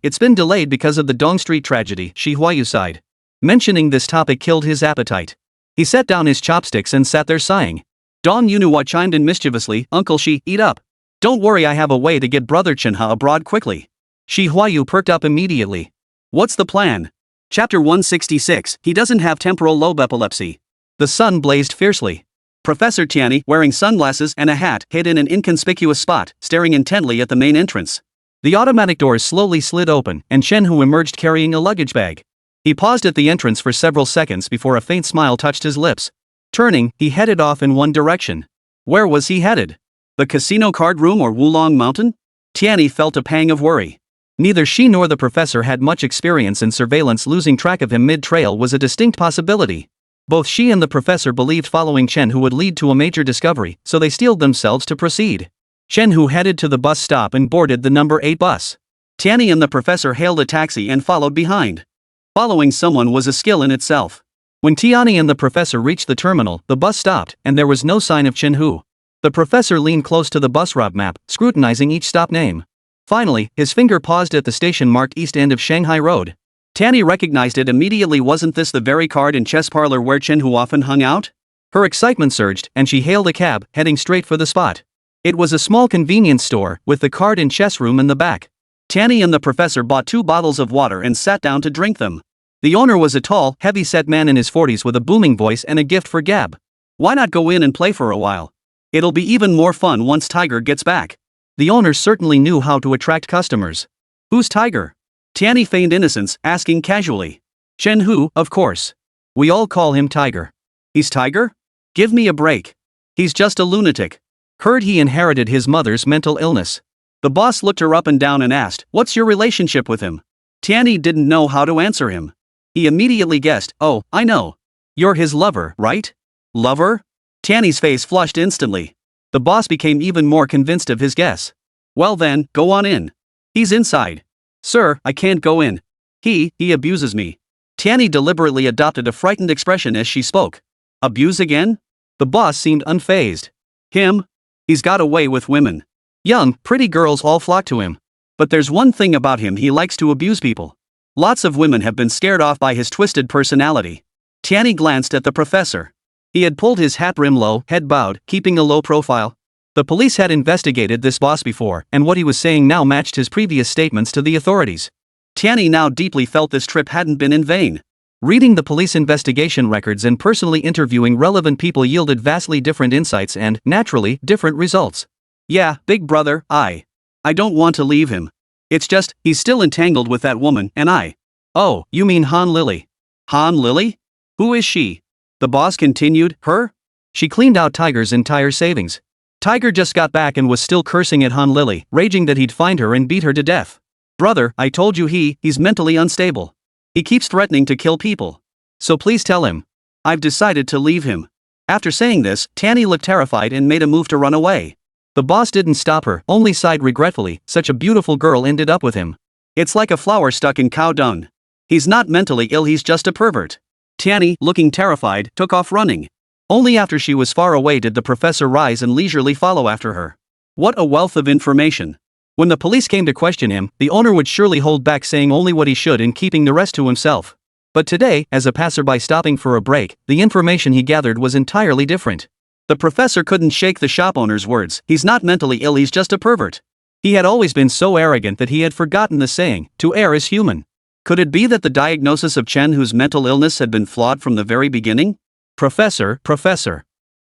It's been delayed because of the Dong Street tragedy," Shi Huayu sighed. Mentioning this topic killed his appetite. He set down his chopsticks and sat there sighing. Dong Yuno chimed in mischievously, "Uncle Shi, eat up. Don't worry, I have a way to get brother Chenhe abroad quickly." Shi Huayu perked up immediately. "What's the plan?" Chapter 166, He doesn't have temporal lobe epilepsy. The sun blazed fiercely. Professor Tianyi, wearing sunglasses and a hat, hid in an inconspicuous spot, staring intently at the main entrance. The automatic doors slowly slid open, and Chenhe emerged carrying a luggage bag. He paused at the entrance for several seconds before a faint smile touched his lips. Turning, he headed off in one direction. Where was he headed? The casino card room or Wulong Mountain? Tianyi felt a pang of worry. Neither she nor the professor had much experience in surveillance. Losing track of him mid-trail was a distinct possibility. Both she and the professor believed following Chenhe would lead to a major discovery, so they steeled themselves to proceed. Chenhe headed to the bus stop and boarded the number 8 bus. Tianyi and the professor hailed a taxi and followed behind. Following someone was a skill in itself. When Tianyi and the professor reached the terminal, the bus stopped, and there was no sign of Chenhe. The professor leaned close to the bus route map, scrutinizing each stop name. Finally, his finger paused at the station marked East End of Shanghai Road. Tianyi recognized it immediately. Wasn't this the very card and chess parlor where Chenhe often hung out? Her excitement surged, and she hailed a cab, heading straight for the spot. It was a small convenience store, with the card and chess room in the back. Tianyi and the professor bought 2 bottles of water and sat down to drink them. The owner was a tall, heavy-set man in his 40s with a booming voice and a gift for gab. "Why not go in and play for a while? It'll be even more fun once Tiger gets back." The owner certainly knew how to attract customers. "Who's Tiger?" Tianyi feigned innocence, asking casually. "Chenhe, of course. We all call him Tiger." "He's Tiger? Give me a break. He's just a lunatic." Heard he inherited his mother's mental illness. The boss looked her up and down and asked, "What's your relationship with him?" Tianyi didn't know how to answer him. He immediately guessed, "Oh, I know. You're his lover, right?" "Lover?" Tianyi's face flushed instantly. The boss became even more convinced of his guess. "Well then, go on in. He's inside." "Sir, I can't go in. He abuses me." Tianyi deliberately adopted a frightened expression as she spoke. "Abuse again?" The boss seemed unfazed. "Him? He's got a way with women. Young, pretty girls all flock to him. But there's one thing about him: he likes to abuse people. Lots of women have been scared off by his twisted personality." Tianyi glanced at the professor. He had pulled his hat brim low, head bowed, keeping a low profile. The police had investigated this boss before, and what he was saying now matched his previous statements to the authorities. Tianyi now deeply felt this trip hadn't been in vain. Reading the police investigation records and personally interviewing relevant people yielded vastly different insights and, naturally, different results. "Yeah, big brother, I don't want to leave him. It's just, he's still entangled with that woman, and I." "Oh, you mean Han Lily?" "Han Lily? Who is she?" The boss continued, "Her? She cleaned out Tiger's entire savings. Tiger just got back and was still cursing at Han Lily, raging that he'd find her and beat her to death. Brother, I told you he's mentally unstable. He keeps threatening to kill people. So please tell him. I've decided to leave him." After saying this, Tianyi looked terrified and made a move to run away. The boss didn't stop her, only sighed regretfully. Such a beautiful girl ended up with him. It's like a flower stuck in cow dung. He's not mentally ill, he's just a pervert. Tianyi, looking terrified, took off running. Only after she was far away did the professor rise and leisurely follow after her. What a wealth of information. When the police came to question him, the owner would surely hold back, saying only what he should and keeping the rest to himself. But today, as a passerby stopping for a break, the information he gathered was entirely different. The professor couldn't shake the shop owner's words, he's not mentally ill, he's just a pervert. He had always been so arrogant that he had forgotten the saying, to err is human. Could it be that the diagnosis of Chenhu's mental illness had been flawed from the very beginning? Professor.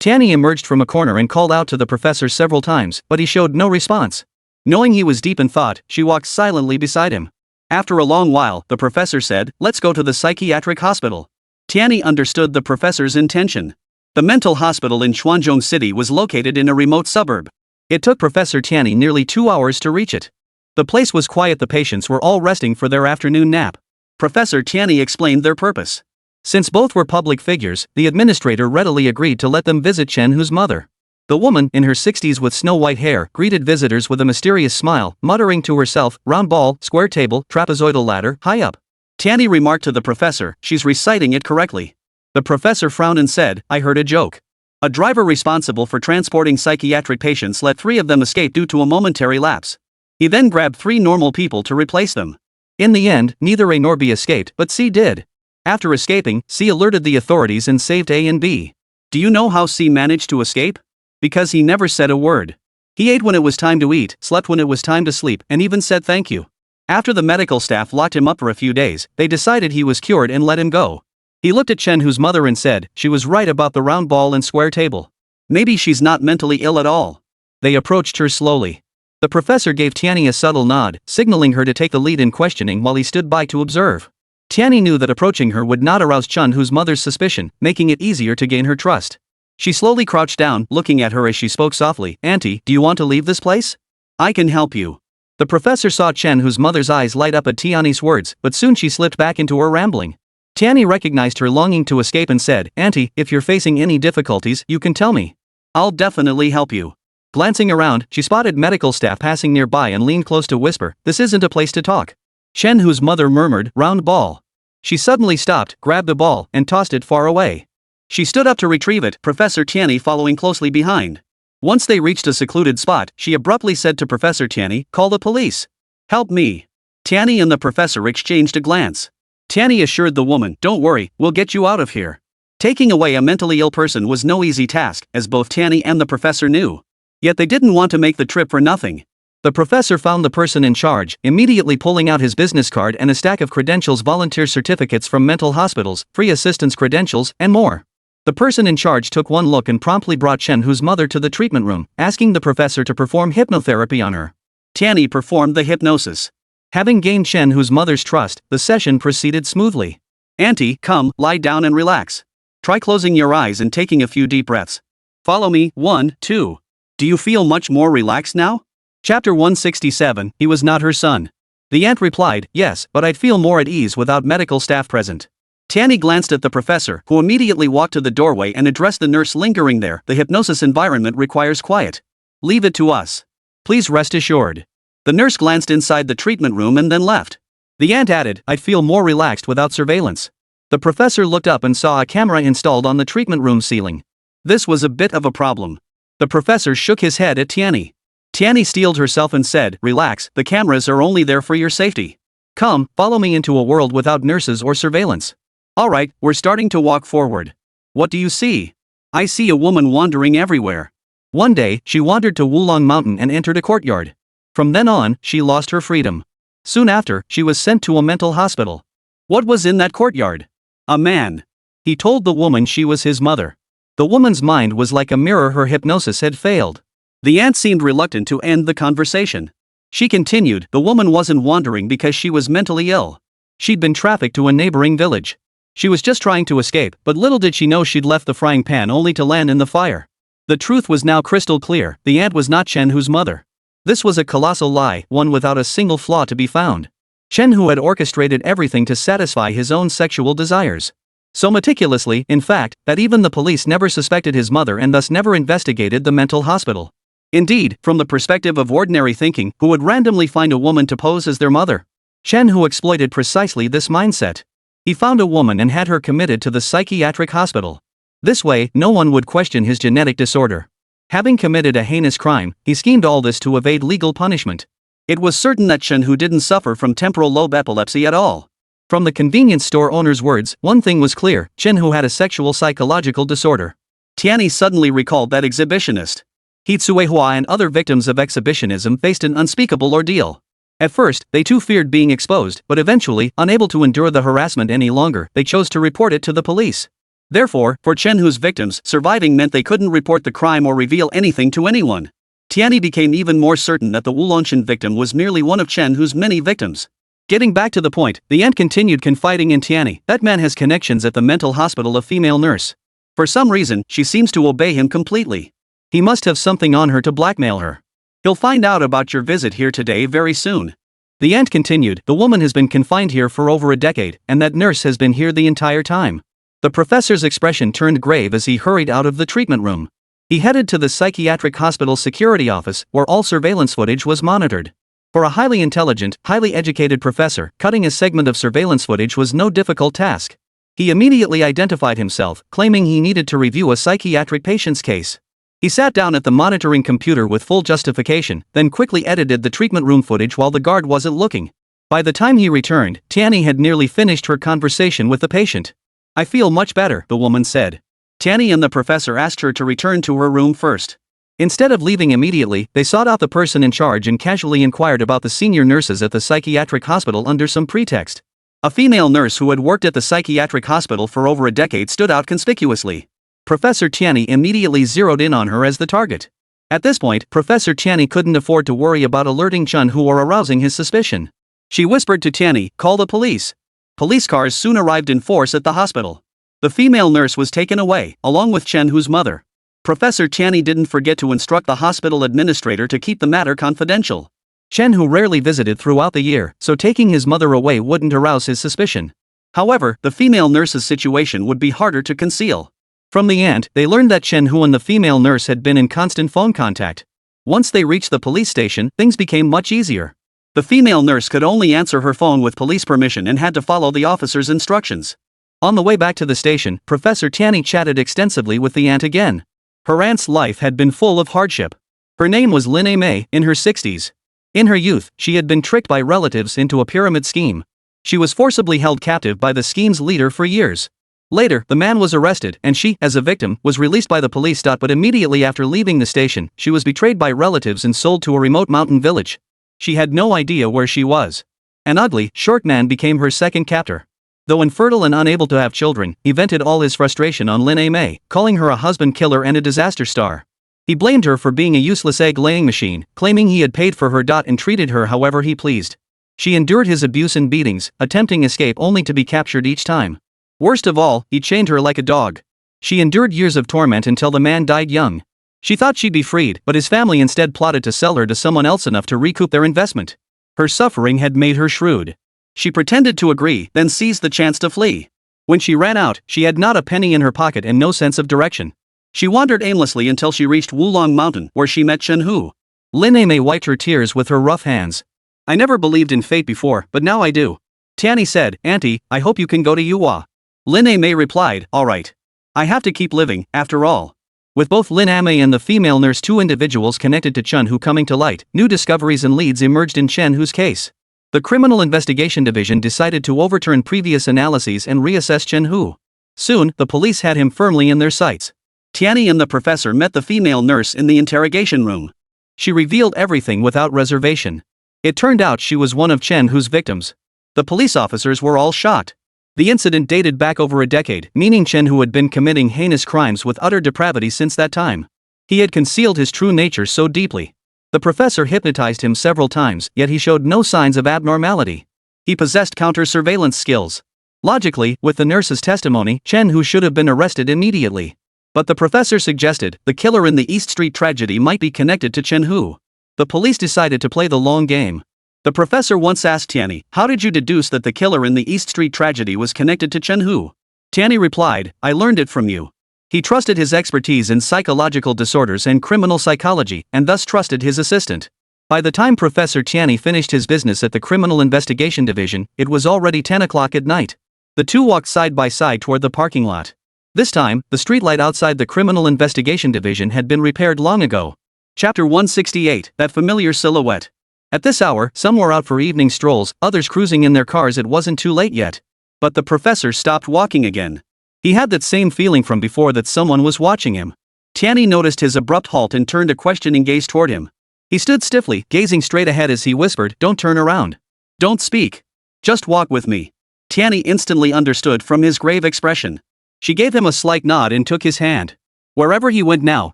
Tianyi emerged from a corner and called out to the professor several times, but he showed no response. Knowing he was deep in thought, she walked silently beside him. After a long while, the professor said, let's go to the psychiatric hospital. Tianyi understood the professor's intention. The mental hospital in Xuanzhong City was located in a remote suburb. It took Professor Tianyi nearly 2 hours to reach it. The place was quiet, the patients were all resting for their afternoon nap. Professor Tianyi explained their purpose. Since both were public figures, the administrator readily agreed to let them visit Chenhu's mother. The woman, in her 60s with snow-white hair, greeted visitors with a mysterious smile, muttering to herself, round ball, square table, trapezoidal ladder, high up. Tianyi remarked to the professor, she's reciting it correctly. The professor frowned and said, I heard a joke. A driver responsible for transporting psychiatric patients let 3 of them escape due to a momentary lapse. He then grabbed 3 normal people to replace them. In the end, neither A nor B escaped, but C did. After escaping, C alerted the authorities and saved A and B. Do you know how C managed to escape? Because he never said a word. He ate when it was time to eat, slept when it was time to sleep, and even said thank you. After the medical staff locked him up for a few days, they decided he was cured and let him go. He looked at Chenhu's mother and said, she was right about the round ball and square table. Maybe she's not mentally ill at all. They approached her slowly. The professor gave Tianyi a subtle nod, signaling her to take the lead in questioning while he stood by to observe. Tianyi knew that approaching her would not arouse Chenhu's mother's suspicion, making it easier to gain her trust. She slowly crouched down, looking at her as she spoke softly, Auntie, do you want to leave this place? I can help you. The professor saw Chenhu's mother's eyes light up at Tianyi's words, but soon she slipped back into her rambling. Tianyi recognized her longing to escape and said, Auntie, if you're facing any difficulties, you can tell me. I'll definitely help you. Glancing around, she spotted medical staff passing nearby and leaned close to whisper, this isn't a place to talk. Chenhu's mother murmured, round ball. She suddenly stopped, grabbed the ball, and tossed it far away. She stood up to retrieve it, Professor Tianyi following closely behind. Once they reached a secluded spot, she abruptly said to Professor Tianyi, call the police. Help me. Tianyi and the professor exchanged a glance. Tianyi assured the woman, don't worry, we'll get you out of here. Taking away a mentally ill person was no easy task, as both Tianyi and the professor knew. Yet they didn't want to make the trip for nothing. The professor found the person in charge, immediately pulling out his business card and a stack of credentials, volunteer certificates from mental hospitals, free assistance credentials, and more. The person in charge took one look and promptly brought Chenhu's mother to the treatment room, asking the professor to perform hypnotherapy on her. Tianyi performed the hypnosis. Having gained Chenhu's mother's trust, the session proceeded smoothly. Auntie, come, lie down and relax. Try closing your eyes and taking a few deep breaths. Follow me, 1, 2. Do you feel much more relaxed now? Chapter 167, he was not her son. The aunt replied, yes, but I'd feel more at ease without medical staff present. Tianyi glanced at the professor, who immediately walked to the doorway and addressed the nurse lingering there. The hypnosis environment requires quiet. Leave it to us. Please rest assured. The nurse glanced inside the treatment room and then left. The aunt added, I'd feel more relaxed without surveillance. The professor looked up and saw a camera installed on the treatment room ceiling. This was a bit of a problem. The professor shook his head at Tianyi. Tianyi steeled herself and said, relax, the cameras are only there for your safety. Come, follow me into a world without nurses or surveillance. Alright, we're starting to walk forward. What do you see? I see a woman wandering everywhere. One day, she wandered to Wulong Mountain and entered a courtyard. From then on, she lost her freedom. Soon after, she was sent to a mental hospital. What was in that courtyard? A man. He told the woman she was his mother. The woman's mind was like a mirror, her hypnosis had failed. The aunt seemed reluctant to end the conversation. She continued, the woman wasn't wandering because she was mentally ill. She'd been trafficked to a neighboring village. She was just trying to escape, but little did she know she'd left the frying pan only to land in the fire. The truth was now crystal clear, the aunt was not Chenhu's mother. This was a colossal lie, one without a single flaw to be found. Chenhu had orchestrated everything to satisfy his own sexual desires. So meticulously, in fact, that even the police never suspected his mother and thus never investigated the mental hospital. Indeed, from the perspective of ordinary thinking, who would randomly find a woman to pose as their mother? Hu exploited precisely this mindset. He found a woman and had her committed to the psychiatric hospital. This way, no one would question his genetic disorder. Having committed a heinous crime, he schemed all this to evade legal punishment. It was certain that Hu didn't suffer from temporal lobe epilepsy at all. From the convenience store owner's words, one thing was clear: Hu had a sexual psychological disorder. Tianyi suddenly recalled that exhibitionist. Huayu and other victims of exhibitionism faced an unspeakable ordeal. At first, they too feared being exposed, but eventually, unable to endure the harassment any longer, they chose to report it to the police. Therefore, for Hu's victims, surviving meant they couldn't report the crime or reveal anything to anyone. Tianyi became even more certain that the Wulongchen victim was merely one of Hu's many victims. Getting back to the point, the aunt continued confiding in Tianyi. That man has connections at the mental hospital, a female nurse. For some reason, she seems to obey him completely. He must have something on her to blackmail her. He'll find out about your visit here today very soon. The aunt continued, the woman has been confined here for over a decade, and that nurse has been here the entire time. The professor's expression turned grave as he hurried out of the treatment room. He headed to the psychiatric hospital security office, where all surveillance footage was monitored. For a highly intelligent, highly educated professor, cutting a segment of surveillance footage was no difficult task. He immediately identified himself, claiming he needed to review a psychiatric patient's case. He sat down at the monitoring computer with full justification, then quickly edited the treatment room footage while the guard wasn't looking. By the time he returned, Tianyi had nearly finished her conversation with the patient. I feel much better, the woman said. Tianyi and the professor asked her to return to her room first. Instead of leaving immediately, they sought out the person in charge and casually inquired about the senior nurses at the psychiatric hospital under some pretext. A female nurse who had worked at the psychiatric hospital for over a decade stood out conspicuously. Professor Tianyi immediately zeroed in on her as the target. At this point, Professor Tianyi couldn't afford to worry about alerting Hu or arousing his suspicion. She whispered to Tianyi, "Call the police." Police cars soon arrived in force at the hospital. The female nurse was taken away, along with Hu's mother. Professor Tianyi didn't forget to instruct the hospital administrator to keep the matter confidential. Hu rarely visited throughout the year, so taking his mother away wouldn't arouse his suspicion. However, the female nurse's situation would be harder to conceal. From the aunt, they learned that Hu and the female nurse had been in constant phone contact. Once they reached the police station, things became much easier. The female nurse could only answer her phone with police permission and had to follow the officer's instructions. On the way back to the station, Professor Tianyi chatted extensively with the aunt again. Her aunt's life had been full of hardship. Her name was Lin Mei, in her 60s. In her youth, she had been tricked by relatives into a pyramid scheme. She was forcibly held captive by the scheme's leader for years. Later, the man was arrested, and she, as a victim, was released by the police. But immediately after leaving the station, she was betrayed by relatives and sold to a remote mountain village. She had no idea where she was. An ugly, short man became her second captor. Though infertile and unable to have children, he vented all his frustration on Lin Mei, calling her a husband killer and a disaster star. He blamed her for being a useless egg-laying machine, claiming he had paid for her and treated her however he pleased. She endured his abuse and beatings, attempting escape only to be captured each time. Worst of all, he chained her like a dog. She endured years of torment until the man died young. She thought she'd be freed, but his family instead plotted to sell her to someone else enough to recoup their investment. Her suffering had made her shrewd. She pretended to agree, then seized the chance to flee. When she ran out, she had not a penny in her pocket and no sense of direction. She wandered aimlessly until she reached Wulong Mountain, where she met Hu. Lin Mei wiped her tears with her rough hands. I never believed in fate before, but now I do. Tianyi said, Auntie, I hope you can go to Yuhua. Lin Mei replied, all right. I have to keep living, after all. With both Lin Mei and the female nurse, two individuals connected to Hu coming to light, new discoveries and leads emerged in Hu's case. The Criminal Investigation Division decided to overturn previous analyses and reassess Hu. Soon, the police had him firmly in their sights. Tianyi and the professor met the female nurse in the interrogation room. She revealed everything without reservation. It turned out she was one of Hu's victims. The police officers were all shocked. The incident dated back over a decade, meaning Hu had been committing heinous crimes with utter depravity since that time. He had concealed his true nature so deeply. The professor hypnotized him several times, yet he showed no signs of abnormality. He possessed counter-surveillance skills. Logically, with the nurse's testimony, Hu should have been arrested immediately. But the professor suggested the killer in the East Street tragedy might be connected to Hu. The police decided to play the long game. The professor once asked Tianyi, how did you deduce that the killer in the East Street tragedy was connected to Hu? Tianyi replied, I learned it from you. He trusted his expertise in psychological disorders and criminal psychology, and thus trusted his assistant. By the time Professor Tianyi finished his business at the Criminal Investigation Division, it was already 10 o'clock at night. The two walked side by side toward the parking lot. This time, the streetlight outside the Criminal Investigation Division had been repaired long ago. Chapter 168, That Familiar Silhouette. At this hour, some were out for evening strolls, others cruising in their cars. It wasn't too late yet. But the professor stopped walking again. He had that same feeling from before that someone was watching him. Tianyi noticed his abrupt halt and turned a questioning gaze toward him. He stood stiffly, gazing straight ahead as he whispered, "Don't turn around. Don't speak. Just walk with me." Tianyi instantly understood from his grave expression. She gave him a slight nod and took his hand. Wherever he went now,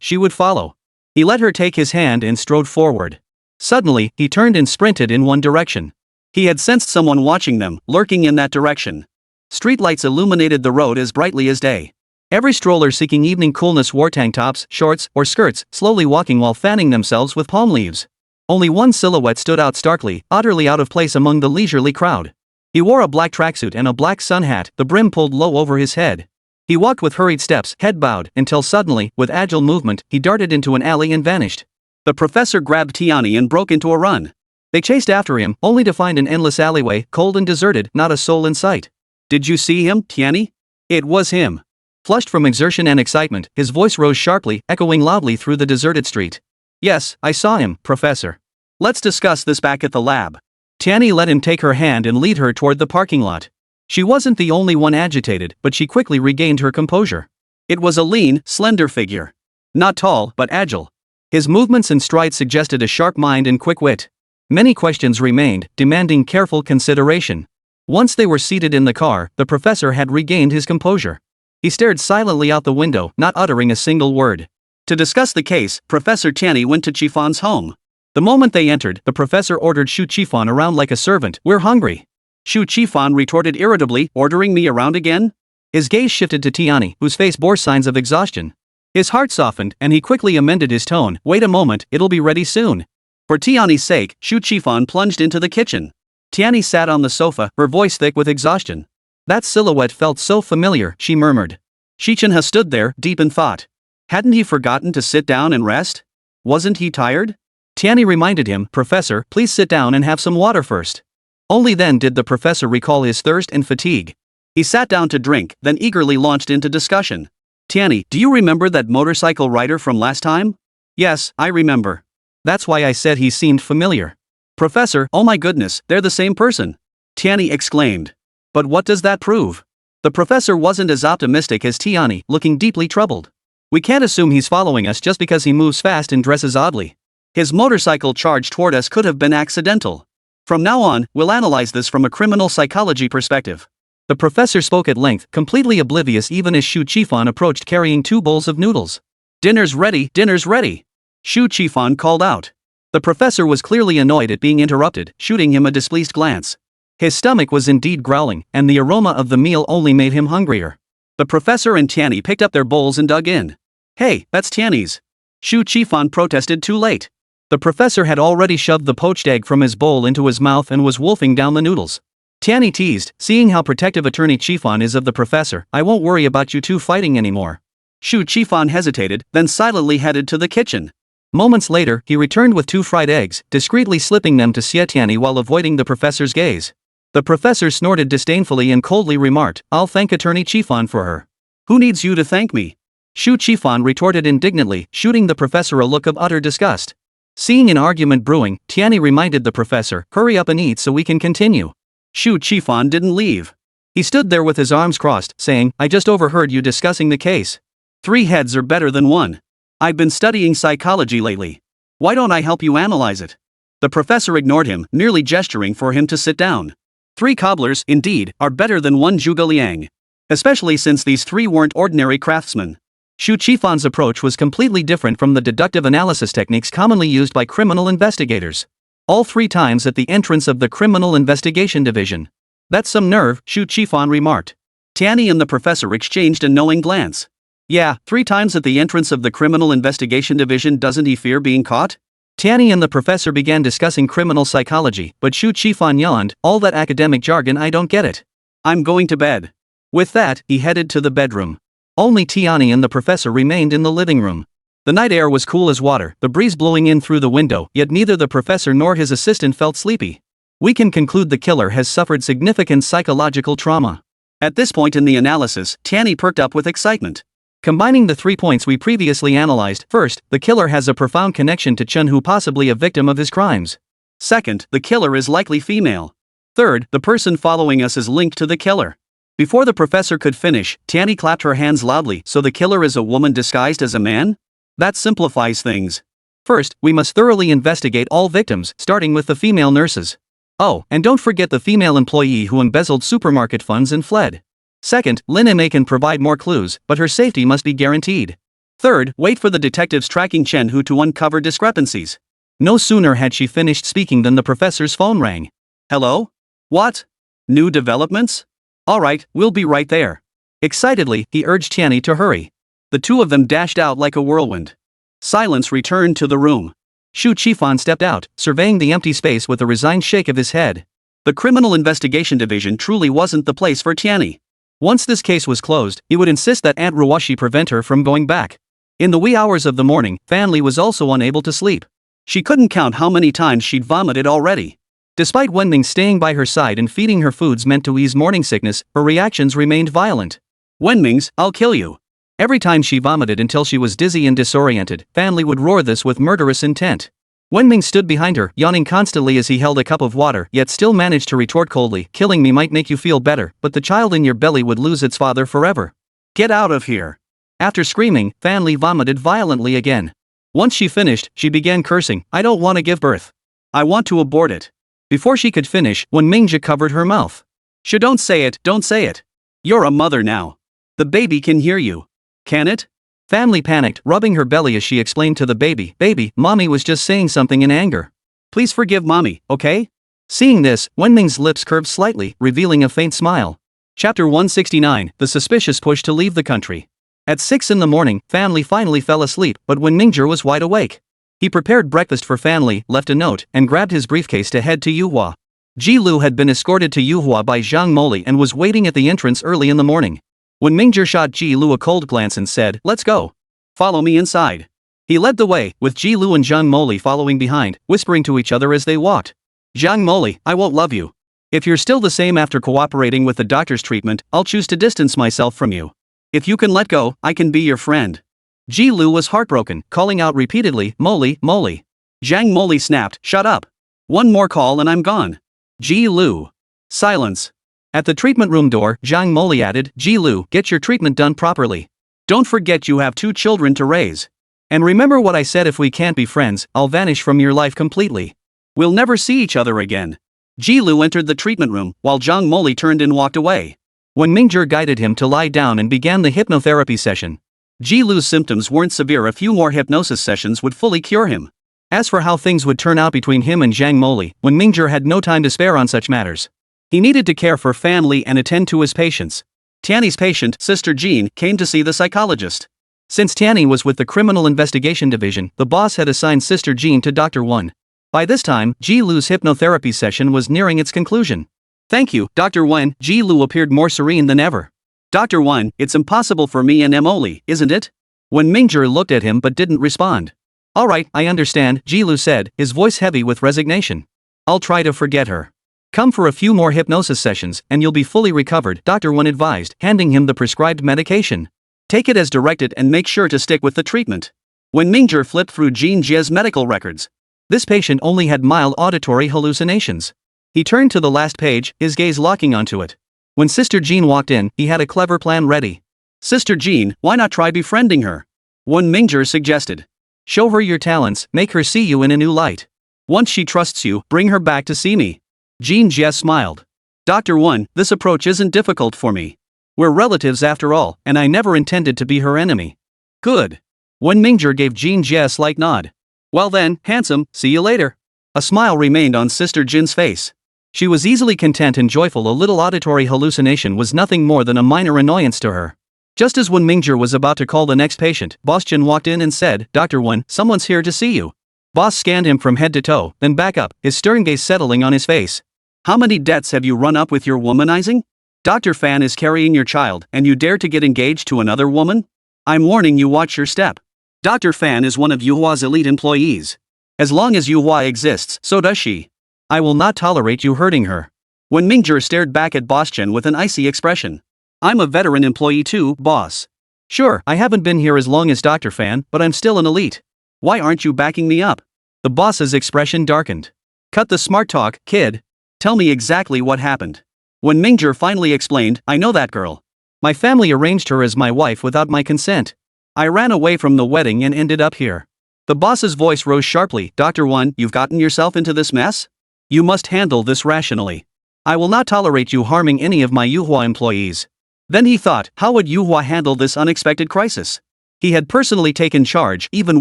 she would follow. He let her take his hand and strode forward. Suddenly, he turned and sprinted in one direction. He had sensed someone watching them, lurking in that direction. Streetlights illuminated the road as brightly as day. Every stroller seeking evening coolness wore tank tops, shorts, or skirts, slowly walking while fanning themselves with palm leaves. Only one silhouette stood out starkly, utterly out of place among the leisurely crowd. He wore a black tracksuit and a black sun hat, the brim pulled low over his head. He walked with hurried steps, head bowed, until suddenly, with agile movement, he darted into an alley and vanished. The professor grabbed Tianyi and broke into a run. They chased after him, only to find an endless alleyway, cold and deserted, not a soul in sight. "Did you see him, Tianyi?" It was him. Flushed from exertion and excitement, his voice rose sharply, echoing loudly through the deserted street. "Yes, I saw him, Professor. Let's discuss this back at the lab." Tianyi let him take her hand and lead her toward the parking lot. She wasn't the only one agitated, but she quickly regained her composure. It was a lean, slender figure. Not tall, but agile. His movements and strides suggested a sharp mind and quick wit. Many questions remained, demanding careful consideration. Once they were seated in the car, the professor had regained his composure. He stared silently out the window, not uttering a single word. To discuss the case, Professor Tianyi went to Chifan's home. The moment they entered, the professor ordered Xu Chifan around like a servant. "We're hungry." Xu Chifan retorted irritably, "Ordering me around again?" His gaze shifted to Tianyi, whose face bore signs of exhaustion. His heart softened, and he quickly amended his tone. "Wait a moment, it'll be ready soon." For Tianyi's sake, Xu Chifan plunged into the kitchen. Tianyi sat on the sofa, her voice thick with exhaustion. "That silhouette felt so familiar," she murmured. Xi Chenhe stood there, deep in thought. Hadn't he forgotten to sit down and rest? Wasn't he tired? Tianyi reminded him, "Professor, please sit down and have some water first." Only then did the professor recall his thirst and fatigue. He sat down to drink, then eagerly launched into discussion. "Tianyi, do you remember that motorcycle rider from last time?" "Yes, I remember. That's why I said he seemed familiar." "Professor, oh my goodness, they're the same person!" Tianyi exclaimed. "But what does that prove?" The professor wasn't as optimistic as Tianyi, looking deeply troubled. "We can't assume he's following us just because he moves fast and dresses oddly. His motorcycle charge toward us could have been accidental. From now on, we'll analyze this from a criminal psychology perspective." The professor spoke at length, completely oblivious even as Xu Chifan approached carrying 2 bowls of noodles. "Dinner's ready, dinner's ready!" Xu Chifan called out. The professor was clearly annoyed at being interrupted, shooting him a displeased glance. His stomach was indeed growling, and the aroma of the meal only made him hungrier. The professor and Tianyi picked up their bowls and dug in. "Hey, that's Tianyi's." Xu Chifan protested too late. The professor had already shoved the poached egg from his bowl into his mouth and was wolfing down the noodles. Tianyi teased, seeing how protective Attorney Chifan is of the professor, "I won't worry about you two fighting anymore." Xu Chifan hesitated, then silently headed to the kitchen. Moments later, he returned with 2 fried eggs, discreetly slipping them to Xie Tianyi while avoiding the professor's gaze. The professor snorted disdainfully and coldly remarked, "I'll thank Attorney Chifan for her." "Who needs you to thank me?" Xu Chifan retorted indignantly, shooting the professor a look of utter disgust. Seeing an argument brewing, Tianyi reminded the professor, "Hurry up and eat so we can continue." Xu Chifan didn't leave. He stood there with his arms crossed, saying, "I just overheard you discussing the case. 3 heads are better than 1. I've been studying psychology lately. Why don't I help you analyze it?" The professor ignored him, merely gesturing for him to sit down. 3 cobblers, indeed, are better than 1 zhuge liang. Especially since these 3 weren't ordinary craftsmen. Xu Chifan's approach was completely different from the deductive analysis techniques commonly used by criminal investigators. All 3 times at the entrance of the Criminal Investigation Division. "That's some nerve," Xu Chifan remarked. Tianyi and the professor exchanged a knowing glance. "Yeah, 3 times at the entrance of the Criminal Investigation Division. Doesn't he fear being caught?" Tianyi and the professor began discussing criminal psychology, but Xu Chifan yawned, "All that academic jargon, I don't get it. I'm going to bed." With that, he headed to the bedroom. Only Tianyi and the professor remained in the living room. The night air was cool as water, the breeze blowing in through the window, yet neither the professor nor his assistant felt sleepy. We can conclude the killer has suffered significant psychological trauma. At this point in the analysis, Tianyi perked up with excitement. Combining the 3 points we previously analyzed, first, the killer has a profound connection to Chenhe, possibly a victim of his crimes. Second, the killer is likely female. Third, the person following us is linked to the killer. Before the professor could finish, Tianyi clapped her hands loudly. So the killer is a woman disguised as a man? That simplifies things. First, we must thoroughly investigate all victims, starting with the female nurses. Oh, and don't forget the female employee who embezzled supermarket funds and fled. Second, Lin Ma can provide more clues, but her safety must be guaranteed. Third, wait for the detectives tracking Chenhe to uncover discrepancies. No sooner had she finished speaking than the professor's phone rang. Hello? What? New developments? Alright, we'll be right there. Excitedly, he urged Tianyi to hurry. The two of them dashed out like a whirlwind. Silence returned to the room. Shu Qifan stepped out, surveying the empty space with a resigned shake of his head. The Criminal Investigation Division truly wasn't the place for Tianyi. Once this case was closed, he would insist that Aunt Ruoshi prevent her from going back. In the wee hours of the morning, Fan Li was also unable to sleep. She couldn't count how many times she'd vomited already. Despite Wenming staying by her side and feeding her foods meant to ease morning sickness, her reactions remained violent. Wenming's, I'll kill you. Every time she vomited until she was dizzy and disoriented, Fan Li would roar this with murderous intent. Wenming stood behind her, yawning constantly as he held a cup of water, yet still managed to retort coldly, killing me might make you feel better, but the child in your belly would lose its father forever. Get out of here. After screaming, Fan Li vomited violently again. Once she finished, she began cursing, I don't want to give birth. I want to abort it. Before she could finish, Mingzhong covered her mouth. Don't say it, don't say it. You're a mother now. The baby can hear you. Can it? Fan Li panicked, rubbing her belly as she explained to the baby, Baby, mommy was just saying something in anger. Please forgive mommy, okay? Seeing this, Wenming's lips curved slightly, revealing a faint smile. Chapter 169, The Suspicious Push to Leave the Country. At 6 in the morning, Fan Li finally fell asleep, but Mingzhong was wide awake. He prepared breakfast for Fan Li, left a note, and grabbed his briefcase to head to Yuhua. Ji Lu had been escorted to Yuhua by Zhang Moli and was waiting at the entrance early in the morning. Mingzhong shot Ji Lu a cold glance and said, Let's go. Follow me inside. He led the way, with Ji Lu and Zhang Moli following behind, whispering to each other as they walked. Zhang Moli, I won't love you. If you're still the same after cooperating with the doctor's treatment, I'll choose to distance myself from you. If you can let go, I can be your friend. Ji Lu was heartbroken, calling out repeatedly, Moli, Moli. Zhang Moli snapped, Shut up. One more call and I'm gone. Ji Lu. Silence. At the treatment room door, Zhang Moli added, Ji Lu, get your treatment done properly. Don't forget you have 2 children to raise. And remember what I said, if we can't be friends, I'll vanish from your life completely. We'll never see each other again. Ji Lu entered the treatment room, while Zhang Moli turned and walked away. Mingzhong guided him to lie down and began the hypnotherapy session. Ji Lu's symptoms weren't severe, a few more hypnosis sessions would fully cure him. As for how things would turn out between him and Zhang Moli, Mingzhong had no time to spare on such matters. He needed to care for Fan Li and attend to his patients. Tianyi's patient, Sister Jean, came to see the psychologist. Since Tianyi was with the Criminal Investigation Division, the boss had assigned Sister Jean to Dr. Wen. By this time, Ji Lu's hypnotherapy session was nearing its conclusion. Thank you, Dr. Wen. Ji Lu appeared more serene than ever. Dr. Wen, it's impossible for me and Emily, isn't it? Mingzhong looked at him but didn't respond. Alright, I understand, Ji Lu said, his voice heavy with resignation. I'll try to forget her. Come for a few more hypnosis sessions, and you'll be fully recovered, Dr. Wen advised, handing him the prescribed medication. Take it as directed and make sure to stick with the treatment. Mingzhong flipped through Jean Jie's medical records. This patient only had mild auditory hallucinations. He turned to the last page, his gaze locking onto it. When Sister Jean walked in, he had a clever plan ready. Sister Jean, why not try befriending her? Mingzhong suggested. Show her your talents, make her see you in a new light. Once she trusts you, bring her back to see me. Jean Jie smiled. Dr. Wen, this approach isn't difficult for me. We're relatives after all, and I never intended to be her enemy. Good. Mingzhong gave Jean Jie a slight nod. Well then, handsome, see you later. A smile remained on Sister Jin's face. She was easily content and joyful. A little auditory hallucination was nothing more than a minor annoyance to her. Just as Mingzhong was about to call the next patient, Boss Jin walked in and said, Dr. Wen, someone's here to see you. Boss scanned him from head to toe, then back up, his stern gaze settling on his face. How many debts have you run up with your womanizing? Dr. Fan is carrying your child, and you dare to get engaged to another woman? I'm warning you, watch your step. Dr. Fan is one of Yuhua's elite employees. As long as Yuhua exists, so does she. I will not tolerate you hurting her. Wen Mingzhong stared back at Boss Chen with an icy expression. I'm a veteran employee too, boss. Sure, I haven't been here as long as Dr. Fan, but I'm still an elite. Why aren't you backing me up? The boss's expression darkened. Cut the smart talk, kid. Tell me exactly what happened. When Mingzhong finally explained, I know that girl. My family arranged her as my wife without my consent. I ran away from the wedding and ended up here. The boss's voice rose sharply. Dr. Wen, you've gotten yourself into this mess? You must handle this rationally. I will not tolerate you harming any of my Yuhua employees. Then he thought, how would Yuhua handle this unexpected crisis? He had personally taken charge, even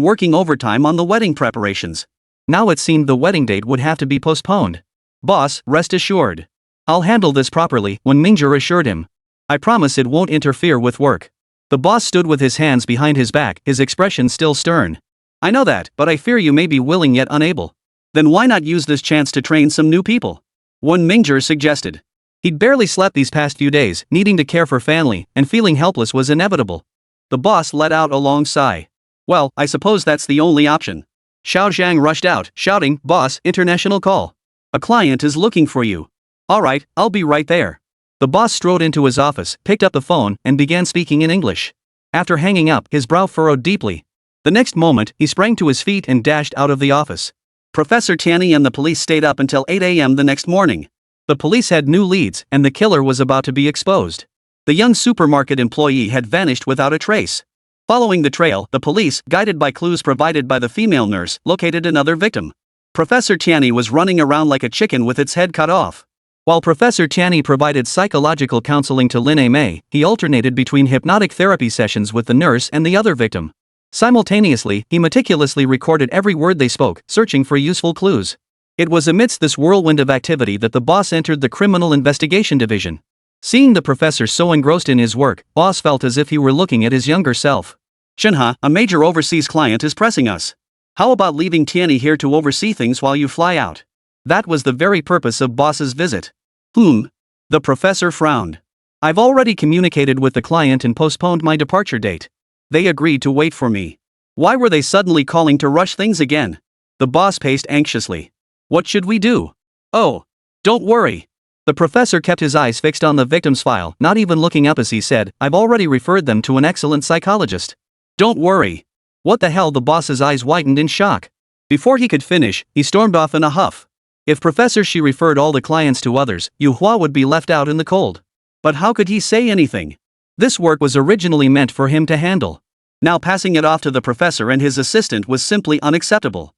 working overtime on the wedding preparations. Now it seemed the wedding date would have to be postponed. Boss, rest assured. I'll handle this properly, Wen Mingzhong assured him. I promise it won't interfere with work. The boss stood with his hands behind his back, his expression still stern. I know that, but I fear you may be willing yet unable. Then why not use this chance to train some new people? Wen Mingzhong suggested. He'd barely slept these past few days, needing to care for family, and feeling helpless was inevitable. The boss let out a long sigh. Well, I suppose that's the only option. Xiao Zhang rushed out, shouting, Boss, international call. A client is looking for you. Alright, I'll be right there. The boss strode into his office, picked up the phone, and began speaking in English. After hanging up, his brow furrowed deeply. The next moment, he sprang to his feet and dashed out of the office. Professor Tianyi and the police stayed up until 8 a.m. the next morning. The police had new leads, and the killer was about to be exposed. The young supermarket employee had vanished without a trace. Following the trail, the police, guided by clues provided by the female nurse, located another victim. Professor Tianyi was running around like a chicken with its head cut off. While Professor Tianyi provided psychological counseling to Lin Mei, he alternated between hypnotic therapy sessions with the nurse and the other victim. Simultaneously, he meticulously recorded every word they spoke, searching for useful clues. It was amidst this whirlwind of activity that the boss entered the Criminal Investigation Division. Seeing the professor so engrossed in his work, boss felt as if he were looking at his younger self. Chenhe, a major overseas client is pressing us. How about leaving Tianyi here to oversee things while you fly out? That was the very purpose of boss's visit. The professor frowned. I've already communicated with the client and postponed my departure date. They agreed to wait for me. Why were they suddenly calling to rush things again? The boss paced anxiously. What should we do? Oh, don't worry. The professor kept his eyes fixed on the victim's file, not even looking up as he said, I've already referred them to an excellent psychologist. Don't worry. What the hell? The boss's eyes widened in shock. Before he could finish, he stormed off in a huff. If Professor Xi referred all the clients to others, Yuhua would be left out in the cold. But how could he say anything? This work was originally meant for him to handle. Now passing it off to the professor and his assistant was simply unacceptable.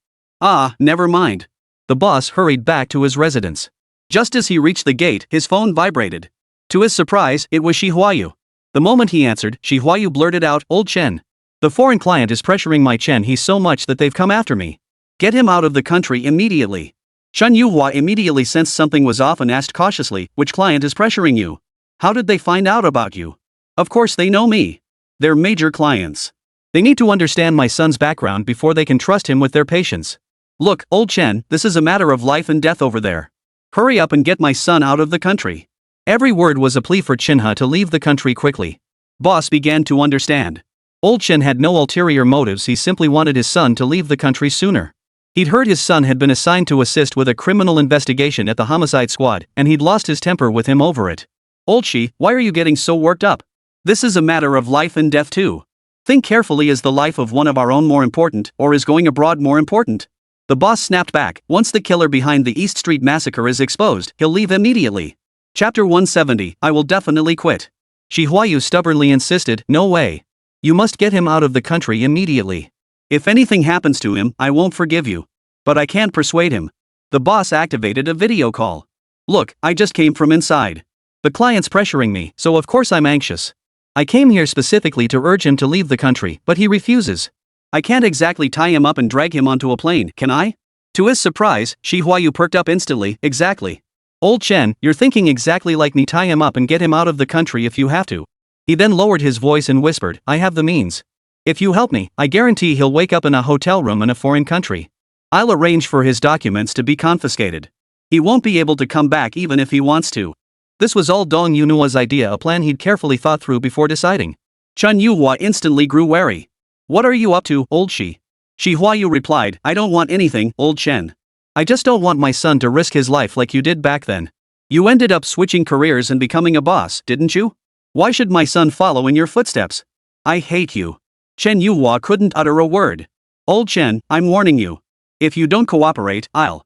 Never mind. The boss hurried back to his residence. Just as he reached the gate, his phone vibrated. To his surprise, it was Huayu. The moment he answered, Huayu blurted out, Old Chen. The foreign client is pressuring my Chenhe so much that they've come after me. Get him out of the country immediately. Chen Yuhua immediately sensed something was off and asked cautiously, which client is pressuring you? How did they find out about you? Of course they know me. They're major clients. They need to understand my son's background before they can trust him with their patients. Look, Old Chen, this is a matter of life and death over there. Hurry up and get my son out of the country. Every word was a plea for Chenhe to leave the country quickly. Boss began to understand. Old Chen had no ulterior motives, he simply wanted his son to leave the country sooner. He'd heard his son had been assigned to assist with a criminal investigation at the homicide squad, and he'd lost his temper with him over it. Old Xi, why are you getting so worked up? This is a matter of life and death too. Think carefully, is the life of one of our own more important, or is going abroad more important? The boss snapped back, once the killer behind the East Street massacre is exposed, he'll leave immediately. Chapter 170, I will definitely quit. Huayu stubbornly insisted, no way. You must get him out of the country immediately. If anything happens to him, I won't forgive you. But I can't persuade him. The boss activated a video call. Look, I just came from inside. The client's pressuring me, so of course I'm anxious. I came here specifically to urge him to leave the country, but he refuses. I can't exactly tie him up and drag him onto a plane, can I? To his surprise, Huayu perked up instantly, exactly. Old Chen, you're thinking exactly like me, tie him up and get him out of the country if you have to. He then lowered his voice and whispered, I have the means. If you help me, I guarantee he'll wake up in a hotel room in a foreign country. I'll arrange for his documents to be confiscated. He won't be able to come back even if he wants to. This was all Dong Yunua's idea, a plan he'd carefully thought through before deciding. Chen Yuhua instantly grew wary. What are you up to, old Xi? Huayu replied, I don't want anything, old Chen. I just don't want my son to risk his life like you did back then. You ended up switching careers and becoming a boss, didn't you? Why should my son follow in your footsteps? I hate you. Chen Yuhua couldn't utter a word. Old Chen, I'm warning you. If you don't cooperate, I'll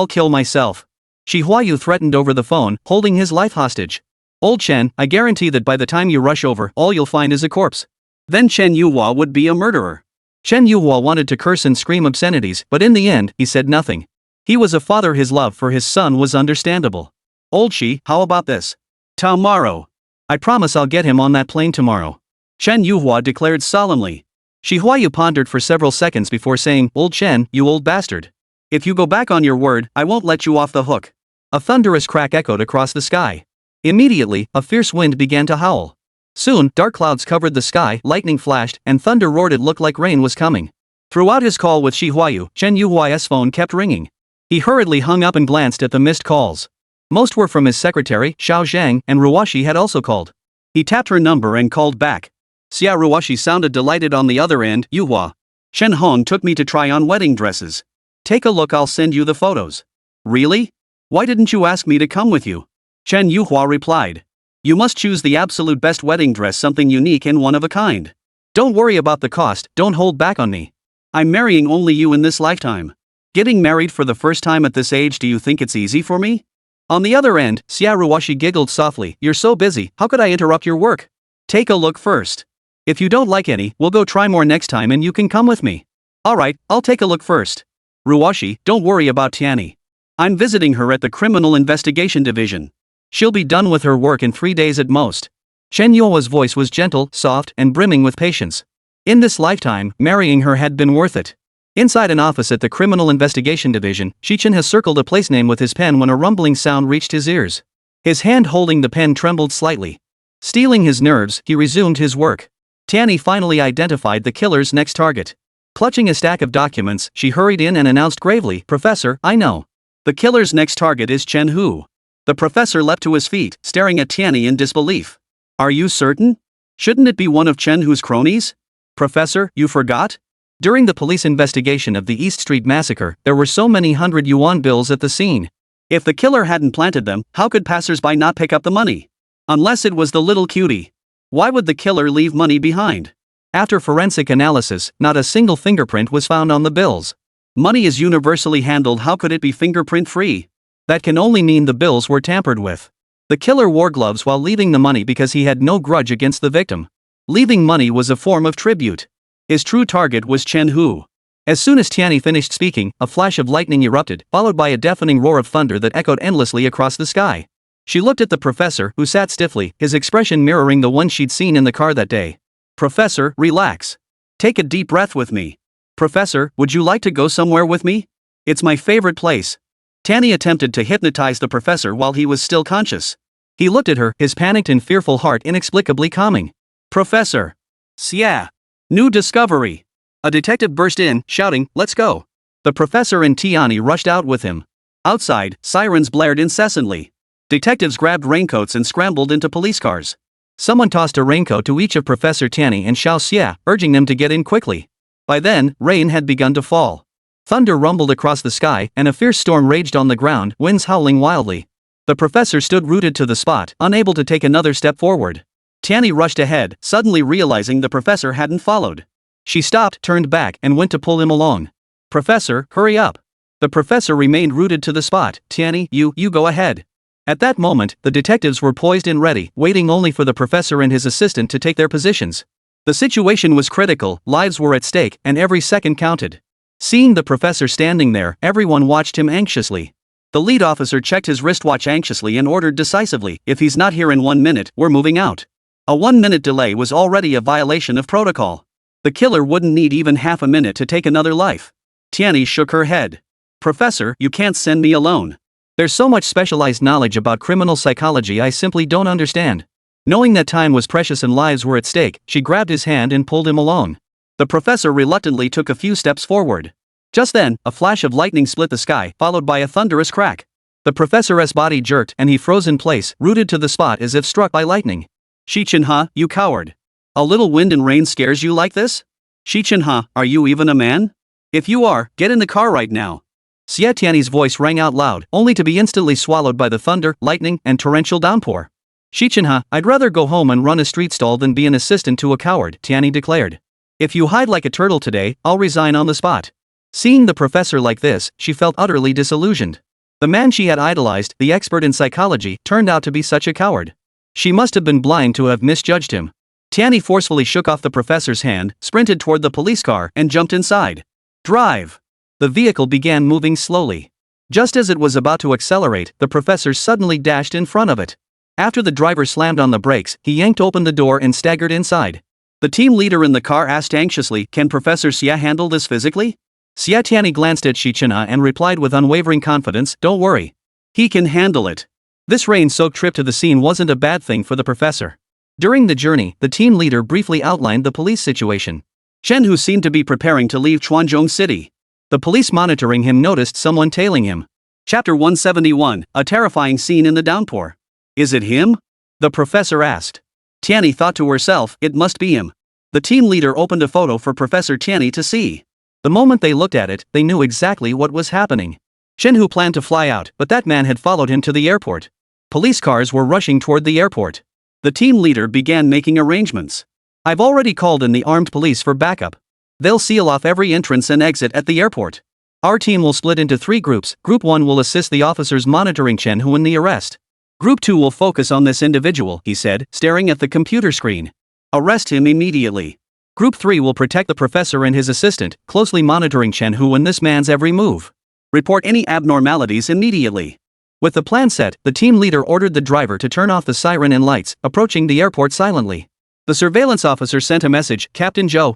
kill myself. Huayu threatened over the phone, holding his life hostage. Old Chen, I guarantee that by the time you rush over, all you'll find is a corpse. Then Chen Yuhua would be a murderer. Chen Yuhua wanted to curse and scream obscenities, but in the end, he said nothing. He was a father, his love for his son was understandable. Old Xi, how about this? Tomorrow. I promise I'll get him on that plane tomorrow. Chen Yuhua declared solemnly. Huayu pondered for several seconds before saying, Old Chen, you old bastard. If you go back on your word, I won't let you off the hook. A thunderous crack echoed across the sky. Immediately, a fierce wind began to howl. Soon, dark clouds covered the sky, lightning flashed, and thunder roared. It looked like rain was coming. Throughout his call with Huayu, Chen Yuhua's phone kept ringing. He hurriedly hung up and glanced at the missed calls. Most were from his secretary, Xiao Zhang, and Ruoshi had also called. He tapped her number and called back. Xia Ruoshi sounded delighted on the other end. Yuhua. Shen Hong took me to try on wedding dresses. Take a look, I'll send you the photos. Really? Why didn't you ask me to come with you? Chen Yuhua replied. You must choose the absolute best wedding dress, something unique and one of a kind. Don't worry about the cost, don't hold back on me. I'm marrying only you in this lifetime. Getting married for the first time at this age, do you think it's easy for me? On the other end, Xia Ruoshi giggled softly. You're so busy, how could I interrupt your work? Take a look first. If you don't like any, we'll go try more next time and you can come with me. Alright, I'll take a look first. Ruoshi, don't worry about Tianyi. I'm visiting her at the Criminal Investigation Division. She'll be done with her work in 3 days at most. Chen Yuo's voice was gentle, soft, and brimming with patience. In this lifetime, marrying her had been worth it. Inside an office at the Criminal Investigation Division, Xi Chenhe circled a place name with his pen when a rumbling sound reached his ears. His hand holding the pen trembled slightly. Steeling his nerves, he resumed his work. Tianyi finally identified the killer's next target. Clutching a stack of documents, she hurried in and announced gravely, Professor, I know. The killer's next target is Chen Hu. The professor leapt to his feet, staring at Tianyi in disbelief. Are you certain? Shouldn't it be one of Chen Hu's cronies? Professor, you forgot? During the police investigation of the East Street massacre, there were so many 100 yuan bills at the scene. If the killer hadn't planted them, how could passers-by not pick up the money? Unless it was the little cutie. Why would the killer leave money behind? After forensic analysis, not a single fingerprint was found on the bills. Money is universally handled, how could it be fingerprint-free? That can only mean the bills were tampered with. The killer wore gloves while leaving the money because he had no grudge against the victim. Leaving money was a form of tribute. His true target was Chen Hu. As soon as Tianyi finished speaking, a flash of lightning erupted, followed by a deafening roar of thunder that echoed endlessly across the sky. She looked at the professor, who sat stiffly, his expression mirroring the one she'd seen in the car that day. Professor, relax. Take a deep breath with me. Professor, would you like to go somewhere with me? It's my favorite place. Tianyi attempted to hypnotize the professor while he was still conscious. He looked at her, his panicked and fearful heart inexplicably calming. Professor. Xia. New discovery. A detective burst in, shouting, let's go. The professor and Tianyi rushed out with him. Outside, sirens blared incessantly. Detectives grabbed raincoats and scrambled into police cars. Someone tossed a raincoat to each of Professor Tianyi and Xiao Xie, urging them to get in quickly. By then, rain had begun to fall. Thunder rumbled across the sky, and a fierce storm raged on the ground, winds howling wildly. The professor stood rooted to the spot, unable to take another step forward. Tianyi rushed ahead, suddenly realizing the professor hadn't followed. She stopped, turned back, and went to pull him along. Professor, hurry up. The professor remained rooted to the spot. Tianyi, you go ahead. At that moment, the detectives were poised and ready, waiting only for the professor and his assistant to take their positions. The situation was critical, lives were at stake, and every second counted. Seeing the professor standing there, everyone watched him anxiously. The lead officer checked his wristwatch anxiously and ordered decisively, if he's not here in 1 minute, we're moving out. A 1-minute delay was already a violation of protocol. The killer wouldn't need even half a minute to take another life. Tianyi shook her head. Professor, you can't send me alone. There's so much specialized knowledge about criminal psychology I simply don't understand. Knowing that time was precious and lives were at stake, she grabbed his hand and pulled him along. The professor reluctantly took a few steps forward. Just then, a flash of lightning split the sky, followed by a thunderous crack. The professor's body jerked and he froze in place, rooted to the spot as if struck by lightning. Xi Chenhe, you coward. A little wind and rain scares you like this? Xi Chenhe, are you even a man? If you are, get in the car right now. Xie Tianyi's voice rang out loud, only to be instantly swallowed by the thunder, lightning, and torrential downpour. Xi Chenhe, I'd rather go home and run a street stall than be an assistant to a coward, Tianyi declared. If you hide like a turtle today, I'll resign on the spot. Seeing the professor like this, she felt utterly disillusioned. The man she had idolized, the expert in psychology, turned out to be such a coward. She must have been blind to have misjudged him. Tianyi forcefully shook off the professor's hand, sprinted toward the police car, and jumped inside. Drive! The vehicle began moving slowly. Just as it was about to accelerate, the professor suddenly dashed in front of it. After the driver slammed on the brakes, he yanked open the door and staggered inside. The team leader in the car asked anxiously, can Professor Xie handle this physically? Xie Tianyi glanced at Xi Chenhe and replied with unwavering confidence, don't worry. He can handle it. This rain-soaked trip to the scene wasn't a bad thing for the professor. During the journey, the team leader briefly outlined the police situation. Chenhe seemed to be preparing to leave Chuanzhong City. The police monitoring him noticed someone tailing him. Chapter 171, a terrifying scene in the downpour. Is it him? The professor asked. Tianyi thought to herself, it must be him. The team leader opened a photo for Professor Tianyi to see. The moment they looked at it, they knew exactly what was happening. Chenhe planned to fly out, but that man had followed him to the airport. Police cars were rushing toward the airport. The team leader began making arrangements. I've already called in the armed police for backup. They'll seal off every entrance and exit at the airport. Our team will split into 3 groups. Group 1 will assist the officers monitoring Chenhe in the arrest. Group 2 will focus on this individual, he said, staring at the computer screen. Arrest him immediately. Group 3 will protect the professor and his assistant, closely monitoring Chenhe and this man's every move. Report any abnormalities immediately. With the plan set, the team leader ordered the driver to turn off the siren and lights, approaching the airport silently. The surveillance officer sent a message, Captain Joe,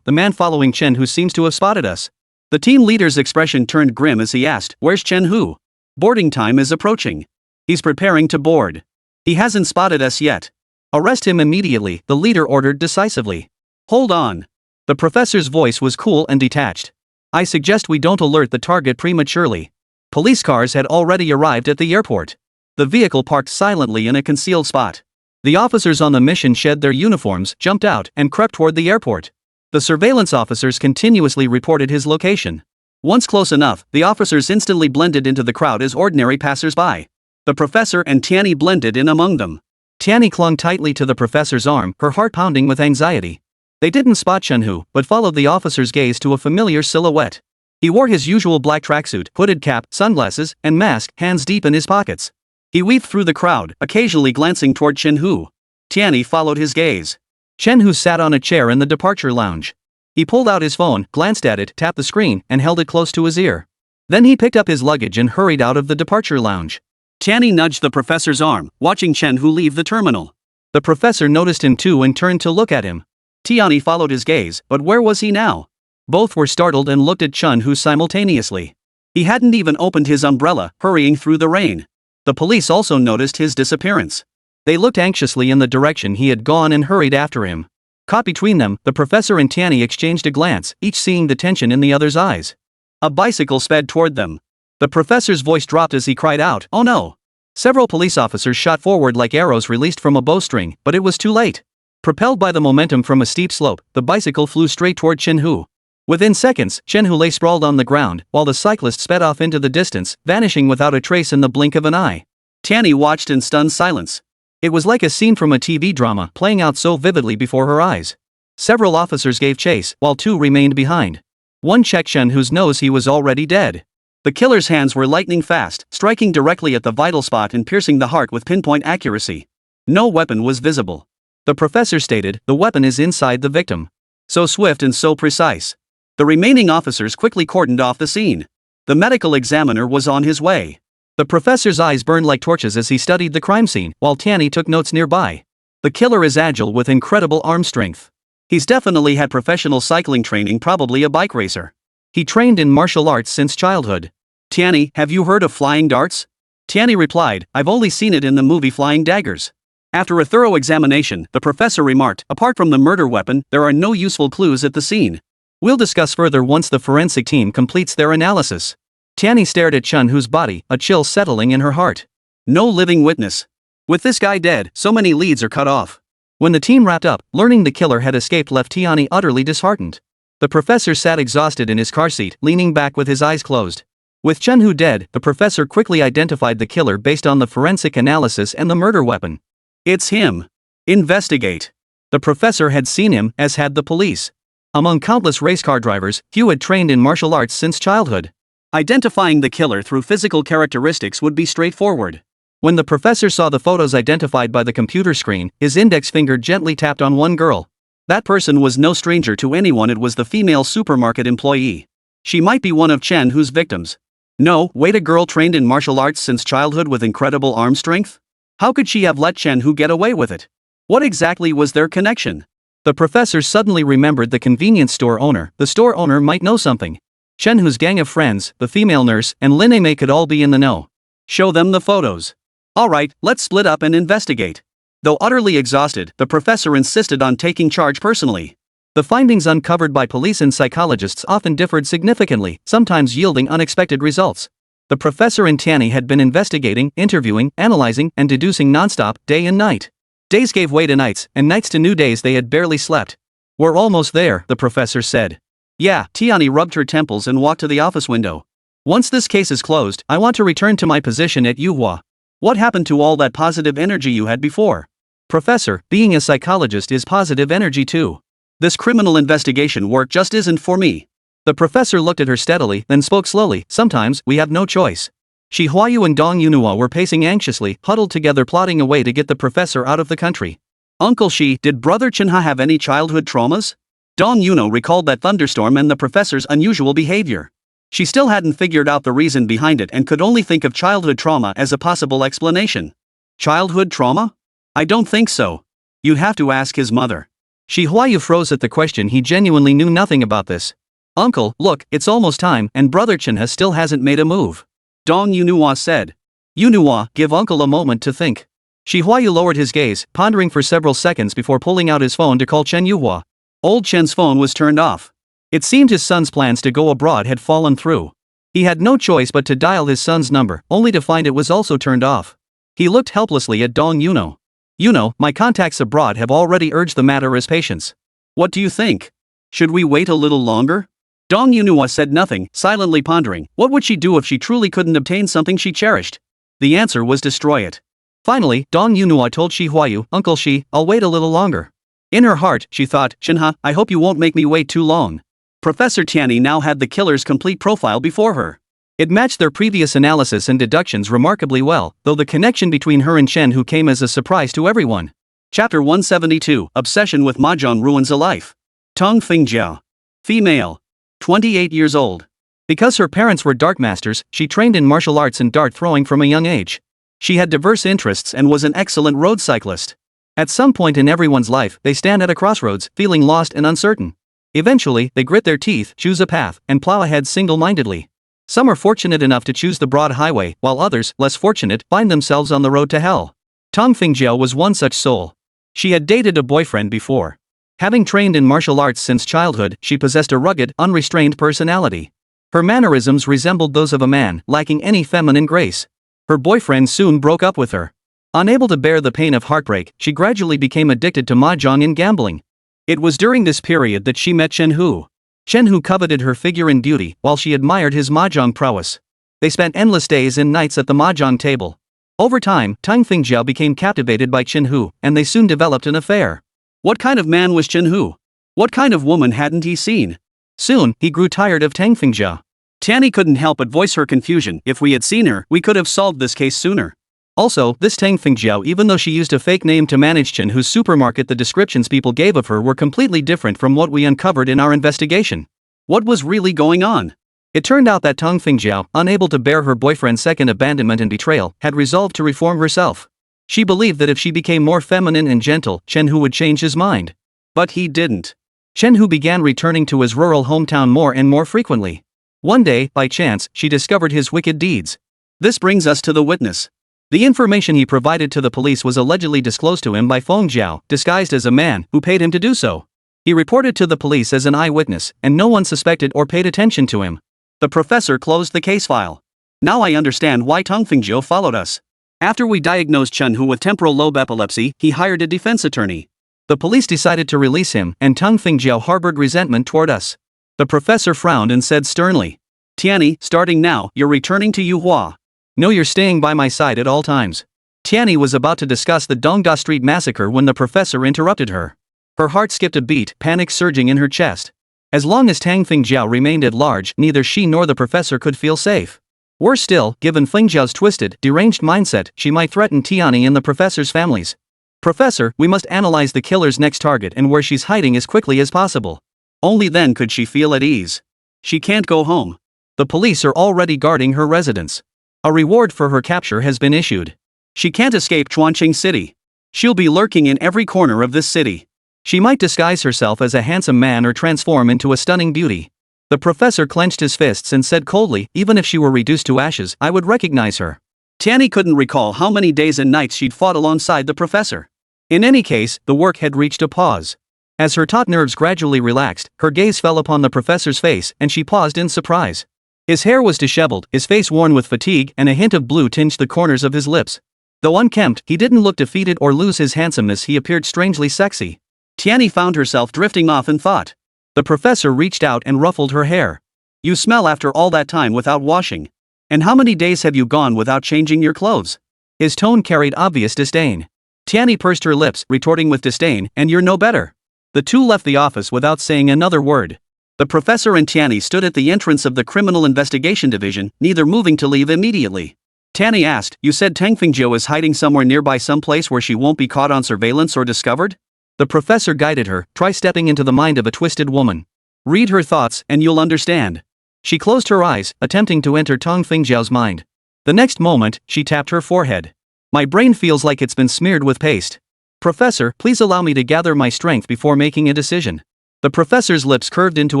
the man following Chenhe seems to have spotted us. The team leader's expression turned grim as he asked, where's Chenhe? Boarding time is approaching. He's preparing to board. He hasn't spotted us yet. Arrest him immediately, the leader ordered decisively. Hold on. The professor's voice was cool and detached. I suggest we don't alert the target prematurely. Police cars had already arrived at the airport. The vehicle parked silently in a concealed spot. The officers on the mission shed their uniforms, jumped out, and crept toward the airport. The surveillance officers continuously reported his location. Once close enough, the officers instantly blended into the crowd as ordinary passers-by. The professor and Tianyi blended in among them. Tianyi clung tightly to the professor's arm, her heart pounding with anxiety. They didn't spot Chenhe, but followed the officer's gaze to a familiar silhouette. He wore his usual black tracksuit, hooded cap, sunglasses, and mask, hands deep in his pockets. He weaved through the crowd, occasionally glancing toward Chenhe. Tianyi followed his gaze. Chenhe sat on a chair in the departure lounge. He pulled out his phone, glanced at it, tapped the screen, and held it close to his ear. Then he picked up his luggage and hurried out of the departure lounge. Tianyi nudged the professor's arm, watching Chenhe leave the terminal. The professor noticed him too and turned to look at him. Tianyi followed his gaze, but where was he now? Both were startled and looked at Chenhe simultaneously. He hadn't even opened his umbrella, hurrying through the rain. The police also noticed his disappearance. They looked anxiously in the direction he had gone and hurried after him. Caught between them, the professor and Tianyi exchanged a glance, each seeing the tension in the other's eyes. A bicycle sped toward them. The professor's voice dropped as he cried out, "Oh no!" Several police officers shot forward like arrows released from a bowstring, but it was too late. Propelled by the momentum from a steep slope, the bicycle flew straight toward Chenhe. Within seconds, Chenhe lay sprawled on the ground, while the cyclist sped off into the distance, vanishing without a trace in the blink of an eye. Tianyi watched in stunned silence. It was like a scene from a TV drama, playing out so vividly before her eyes. Several officers gave chase, while 2 remained behind. One checked Chenhe's nose, he was already dead. The killer's hands were lightning fast, striking directly at the vital spot and piercing the heart with pinpoint accuracy. No weapon was visible. The professor stated, the weapon is inside the victim. So swift and so precise. The remaining officers quickly cordoned off the scene. The medical examiner was on his way. The professor's eyes burned like torches as he studied the crime scene, while Tianyi took notes nearby. The killer is agile with incredible arm strength. He's definitely had professional cycling training, probably a bike racer. He trained in martial arts since childhood. Tianyi, have you heard of flying darts? Tianyi replied, I've only seen it in the movie Flying Daggers. After a thorough examination, the professor remarked, apart from the murder weapon, there are no useful clues at the scene. We'll discuss further once the forensic team completes their analysis. Tianyi stared at Chenhe's body, a chill settling in her heart. No living witness. With this guy dead, so many leads are cut off. When the team wrapped up, learning the killer had escaped left Tianyi utterly disheartened. The professor sat exhausted in his car seat, leaning back with his eyes closed. With Chenhe dead, the professor quickly identified the killer based on the forensic analysis and the murder weapon. It's him. Investigate. The professor had seen him, as had the police. Among countless race car drivers, few had trained in martial arts since childhood. Identifying the killer through physical characteristics would be straightforward. When the professor saw the photos identified by the computer screen, his index finger gently tapped on one girl. That person was no stranger to anyone. It was the female supermarket employee. She might be one of Chenhe's victims. No, wait, a girl trained in martial arts since childhood with incredible arm strength? How could she have let Chenhe get away with it? What exactly was their connection? The professor suddenly remembered the convenience store owner. The store owner might know something. Chenhe's gang of friends, the female nurse, and Lin Mei could all be in the know. Show them the photos. Alright, let's split up and investigate. Though utterly exhausted, the professor insisted on taking charge personally. The findings uncovered by police and psychologists often differed significantly, sometimes yielding unexpected results. The professor and Tianyi had been investigating, interviewing, analyzing, and deducing nonstop, day and night. Days gave way to nights, and nights to new days. They had barely slept. We're almost there, the professor said. Yeah, Tianyi rubbed her temples and walked to the office window. Once this case is closed, I want to return to my position at Yuhua. What happened to all that positive energy you had before? Professor, being a psychologist is positive energy too. This criminal investigation work just isn't for me. The professor looked at her steadily, then spoke slowly. Sometimes, we have no choice. Huayu and Yuhua were pacing anxiously, huddled together, plotting a way to get the professor out of the country. Uncle Xi, did Brother Chenhe have any childhood traumas? Yuhua recalled that thunderstorm and the professor's unusual behavior. She still hadn't figured out the reason behind it and could only think of childhood trauma as a possible explanation. Childhood trauma? I don't think so. You'd have to ask his mother. Huayu froze at the question. He genuinely knew nothing about this. Uncle, look, it's almost time, and Brother Chenhe still hasn't made a move. Yuhua said. Yuhua, give Uncle a moment to think. Huayu lowered his gaze, pondering for several seconds before pulling out his phone to call Yuhua. Old Chen's phone was turned off. It seemed his son's plans to go abroad had fallen through. He had no choice but to dial his son's number, only to find it was also turned off. He looked helplessly at Yuhua. My contacts abroad have already urged the matter as patience. What do you think? Should we wait a little longer? Yuhua said nothing, silently pondering. What would she do if she truly couldn't obtain something she cherished? The answer was destroy it. Finally, Yuhua told Huayu, Uncle Xi, I'll wait a little longer. In her heart, she thought, Chenhe, I hope you won't make me wait too long. Professor Tianyi now had the killer's complete profile before her. It matched their previous analysis and deductions remarkably well, though the connection between her and Chenhe came as a surprise to everyone. Chapter 172, Obsession with Mahjong Ruins a Life. Tong Fingjiao. Female. 28 years old. Because her parents were dart masters, she trained in martial arts and dart throwing from a young age. She had diverse interests and was an excellent road cyclist. At some point in everyone's life, they stand at a crossroads, feeling lost and uncertain. Eventually, they grit their teeth, choose a path, and plow ahead single-mindedly. Some are fortunate enough to choose the broad highway, while others, less fortunate, find themselves on the road to hell. Tong Fingjiao was one such soul. She had dated a boyfriend before. Having trained in martial arts since childhood, she possessed a rugged, unrestrained personality. Her mannerisms resembled those of a man, lacking any feminine grace. Her boyfriend soon broke up with her. Unable to bear the pain of heartbreak, she gradually became addicted to mahjong and gambling. It was during this period that she met Chenhe. Chenhe coveted her figure and beauty, while she admired his mahjong prowess. They spent endless days and nights at the mahjong table. Over time, Tong Fingjiao became captivated by Chenhe, and they soon developed an affair. What kind of man was Chenhe? What kind of woman hadn't he seen? Soon, he grew tired of Tong Fingjiao. Tianyi couldn't help but voice her confusion. If we had seen her, we could have solved this case sooner. Also, this Tong Fingjiao, even though she used a fake name to manage Chenhe's supermarket, the descriptions people gave of her were completely different from what we uncovered in our investigation. What was really going on? It turned out that Tong Fingjiao, unable to bear her boyfriend's second abandonment and betrayal, had resolved to reform herself. She believed that if she became more feminine and gentle, Chenhe would change his mind. But he didn't. Chenhe began returning to his rural hometown more and more frequently. One day, by chance, she discovered his wicked deeds. This brings us to the witness. The information he provided to the police was allegedly disclosed to him by Feng Jiao, disguised as a man, who paid him to do so. He reported to the police as an eyewitness, and no one suspected or paid attention to him. The professor closed the case file. Now I understand why Tong Fingjiao followed us. After we diagnosed Chenhe with temporal lobe epilepsy, he hired a defense attorney. The police decided to release him, and Tang Fingjiao harbored resentment toward us. The professor frowned and said sternly, Tianyi, starting now, you're returning to Yuhua. No, you're staying by my side at all times. Tianyi was about to discuss the Dongda Street massacre when the professor interrupted her. Her heart skipped a beat, panic surging in her chest. As long as Tang Fingjiao remained at large, neither she nor the professor could feel safe. Worse still, given Fingjiao's twisted, deranged mindset, she might threaten Tianyi and the professor's families. Professor, we must analyze the killer's next target and where she's hiding as quickly as possible. Only then could she feel at ease. She can't go home. The police are already guarding her residence. A reward for her capture has been issued. She can't escape Chuanqing City. She'll be lurking in every corner of this city. She might disguise herself as a handsome man or transform into a stunning beauty. The professor clenched his fists and said coldly, even if she were reduced to ashes, I would recognize her. Tianyi couldn't recall how many days and nights she'd fought alongside the professor. In any case, the work had reached a pause. As her taut nerves gradually relaxed, her gaze fell upon the professor's face, and she paused in surprise. His hair was disheveled, his face worn with fatigue, and a hint of blue tinged the corners of his lips. Though unkempt, he didn't look defeated or lose his handsomeness, he appeared strangely sexy. Tianyi found herself drifting off in thought. The professor reached out and ruffled her hair. You smell after all that time without washing. And how many days have you gone without changing your clothes? His tone carried obvious disdain. Tianyi pursed her lips, retorting with disdain, and you're no better. The two left the office without saying another word. The professor and Tianyi stood at the entrance of the Criminal Investigation Division, neither moving to leave immediately. Tianyi asked, you said Tang Fingjiao is hiding somewhere nearby, someplace where she won't be caught on surveillance or discovered? The professor guided her, try stepping into the mind of a twisted woman. Read her thoughts, and you'll understand. She closed her eyes, attempting to enter Tang Fingjiao's mind. The next moment, she tapped her forehead. My brain feels like it's been smeared with paste. Professor, please allow me to gather my strength before making a decision. The professor's lips curved into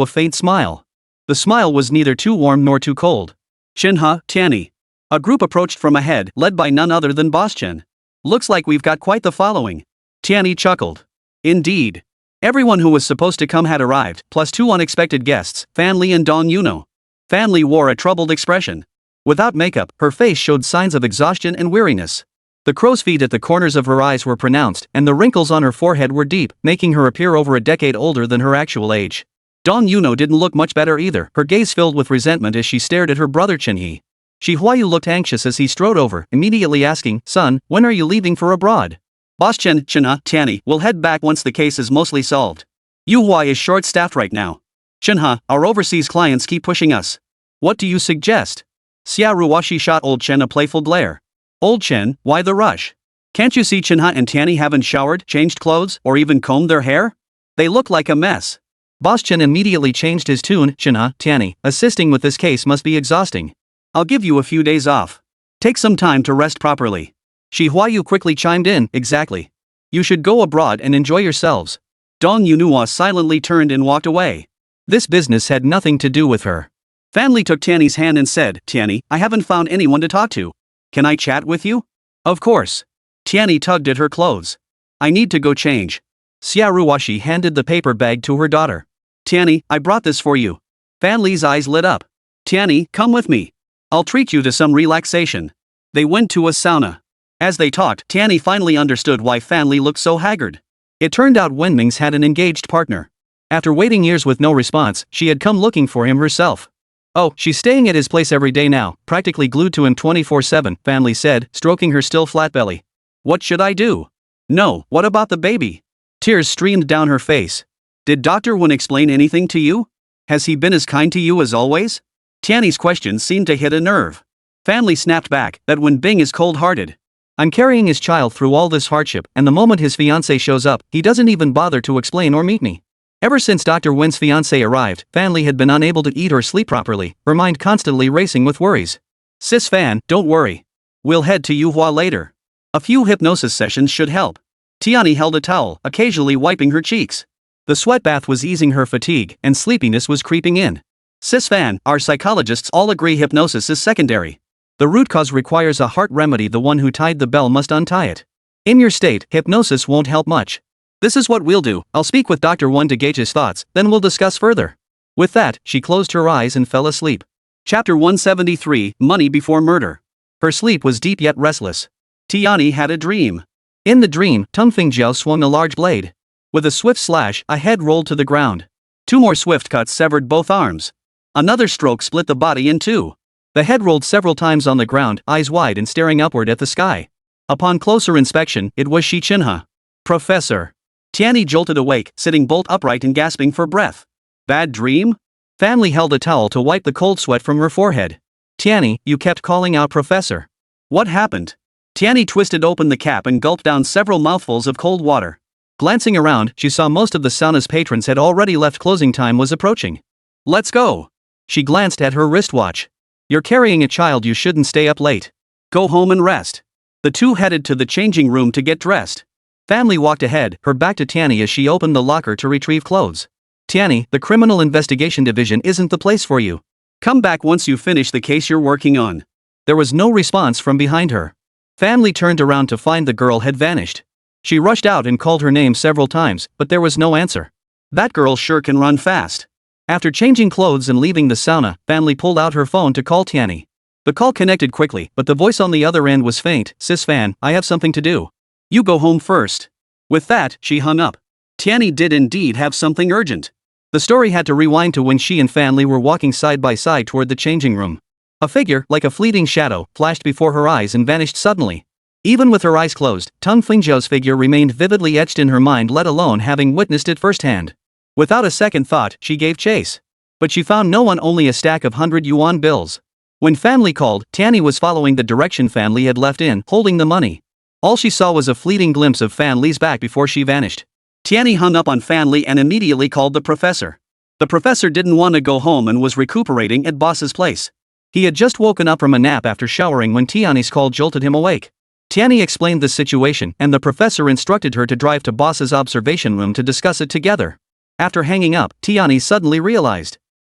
a faint smile. The smile was neither too warm nor too cold. Chenhe, Tianyi. A group approached from ahead, led by none other than Boss Chen. Looks like we've got quite the following. Tianyi chuckled. Indeed. Everyone who was supposed to come had arrived, plus two unexpected guests, Fan Li and Dong Yuno. Fan Li wore a troubled expression. Without makeup, her face showed signs of exhaustion and weariness. The crow's feet at the corners of her eyes were pronounced, and the wrinkles on her forehead were deep, making her appear over a decade older than her actual age. Dong Yuno didn't look much better either, her gaze filled with resentment as she stared at her brother Chenhe. Huayu looked anxious as he strode over, immediately asking, Son, when are you leaving for abroad? Boss Chen, Chenhe, Tianyi, will head back once the case is mostly solved. Yuhua is short-staffed right now. Chenhe, our overseas clients keep pushing us. What do you suggest? Xia Ruwashi shot Old Chen a playful glare. Old Chen, why the rush? Can't you see Chenhe and Tianyi haven't showered, changed clothes, or even combed their hair? They look like a mess. Boss Chen immediately changed his tune, Chenhe, Tianyi, assisting with this case must be exhausting. I'll give you a few days off. Take some time to rest properly. Huayu quickly chimed in, exactly. You should go abroad and enjoy yourselves. Dong Yuno silently turned and walked away. This business had nothing to do with her. Fan Li took Tianyi's hand and said, Tianyi, I haven't found anyone to talk to. Can I chat with you? Of course. Tianyi tugged at her clothes. I need to go change. Xia Ruwashi handed the paper bag to her daughter. Tianyi, I brought this for you. Fan Li's eyes lit up. Tianyi, come with me. I'll treat you to some relaxation. They went to a sauna. As they talked, Tianyi finally understood why Fan Li looked so haggard. It turned out Wenming's had an engaged partner. After waiting years with no response, she had come looking for him herself. Oh, she's staying at his place every day now, practically glued to him 24/7, Fan Li said, stroking her still flat belly. What should I do? No, what about the baby? Tears streamed down her face. Did Dr. Wen explain anything to you? Has he been as kind to you as always? Tianyi's question seemed to hit a nerve. Fan Li snapped back, that Wen Bing is cold-hearted. I'm carrying his child through all this hardship, and the moment his fiancé shows up, he doesn't even bother to explain or meet me. Ever since Dr. Wen's fiancé arrived, Fan Li had been unable to eat or sleep properly, her mind constantly racing with worries. Sis Fan, don't worry. We'll head to Yuhua later. A few hypnosis sessions should help. Tianyi held a towel, occasionally wiping her cheeks. The sweat bath was easing her fatigue, and sleepiness was creeping in. Sis Fan, our psychologists all agree hypnosis is secondary. The root cause requires a heart remedy. The one who tied the bell must untie it. In your state, hypnosis won't help much. This is what we'll do, I'll speak with Dr. Wen to gauge his thoughts, then we'll discuss further. With that, she closed her eyes and fell asleep. Chapter 173, Money Before Murder. Her sleep was deep yet restless. Tianyi had a dream. In the dream, Tang Fingjiao swung a large blade. With a swift slash, a head rolled to the ground. 2 more swift cuts severed both arms. Another stroke split the body in 2. The head rolled several times on the ground, eyes wide and staring upward at the sky. Upon closer inspection, it was Xi Chenhe. Professor. Tianyi jolted awake, sitting bolt upright and gasping for breath. Bad dream? Family held a towel to wipe the cold sweat from her forehead. Tianyi, you kept calling out Professor. What happened? Tianyi twisted open the cap and gulped down several mouthfuls of cold water. Glancing around, she saw most of the sauna's patrons had already left. Closing time was approaching. Let's go. She glanced at her wristwatch. You're carrying a child, you shouldn't stay up late. Go home and rest. The two headed to the changing room to get dressed. Family walked ahead, her back to Tianyi as she opened the locker to retrieve clothes. Tianyi, the Criminal Investigation Division isn't the place for you. Come back once you finish the case you're working on. There was no response from behind her. Family turned around to find the girl had vanished. She rushed out and called her name several times, but there was no answer. That girl sure can run fast. After changing clothes and leaving the sauna, Family pulled out her phone to call Tianyi. The call connected quickly, but the voice on the other end was faint. Sis Fan, I have something to do. You go home first. With that, she hung up. Tianyi did indeed have something urgent. The story had to rewind to when she and Family were walking side by side toward the changing room. A figure, like a fleeting shadow, flashed before her eyes and vanished suddenly. Even with her eyes closed, Tang Fengjiao's figure remained vividly etched in her mind, let alone having witnessed it firsthand. Without a second thought, she gave chase. But she found no one, only a stack of 100 yuan bills. When Family called, Tianyi was following the direction Family had left in, holding the money. All she saw was a fleeting glimpse of Family's back before she vanished. Tianyi hung up on Family and immediately called the professor. The professor didn't want to go home and was recuperating at boss's place. He had just woken up from a nap after showering when Tianyi's call jolted him awake. Tianyi explained the situation and the professor instructed her to drive to boss's observation room to discuss it together. After hanging up, Tianyi suddenly realized.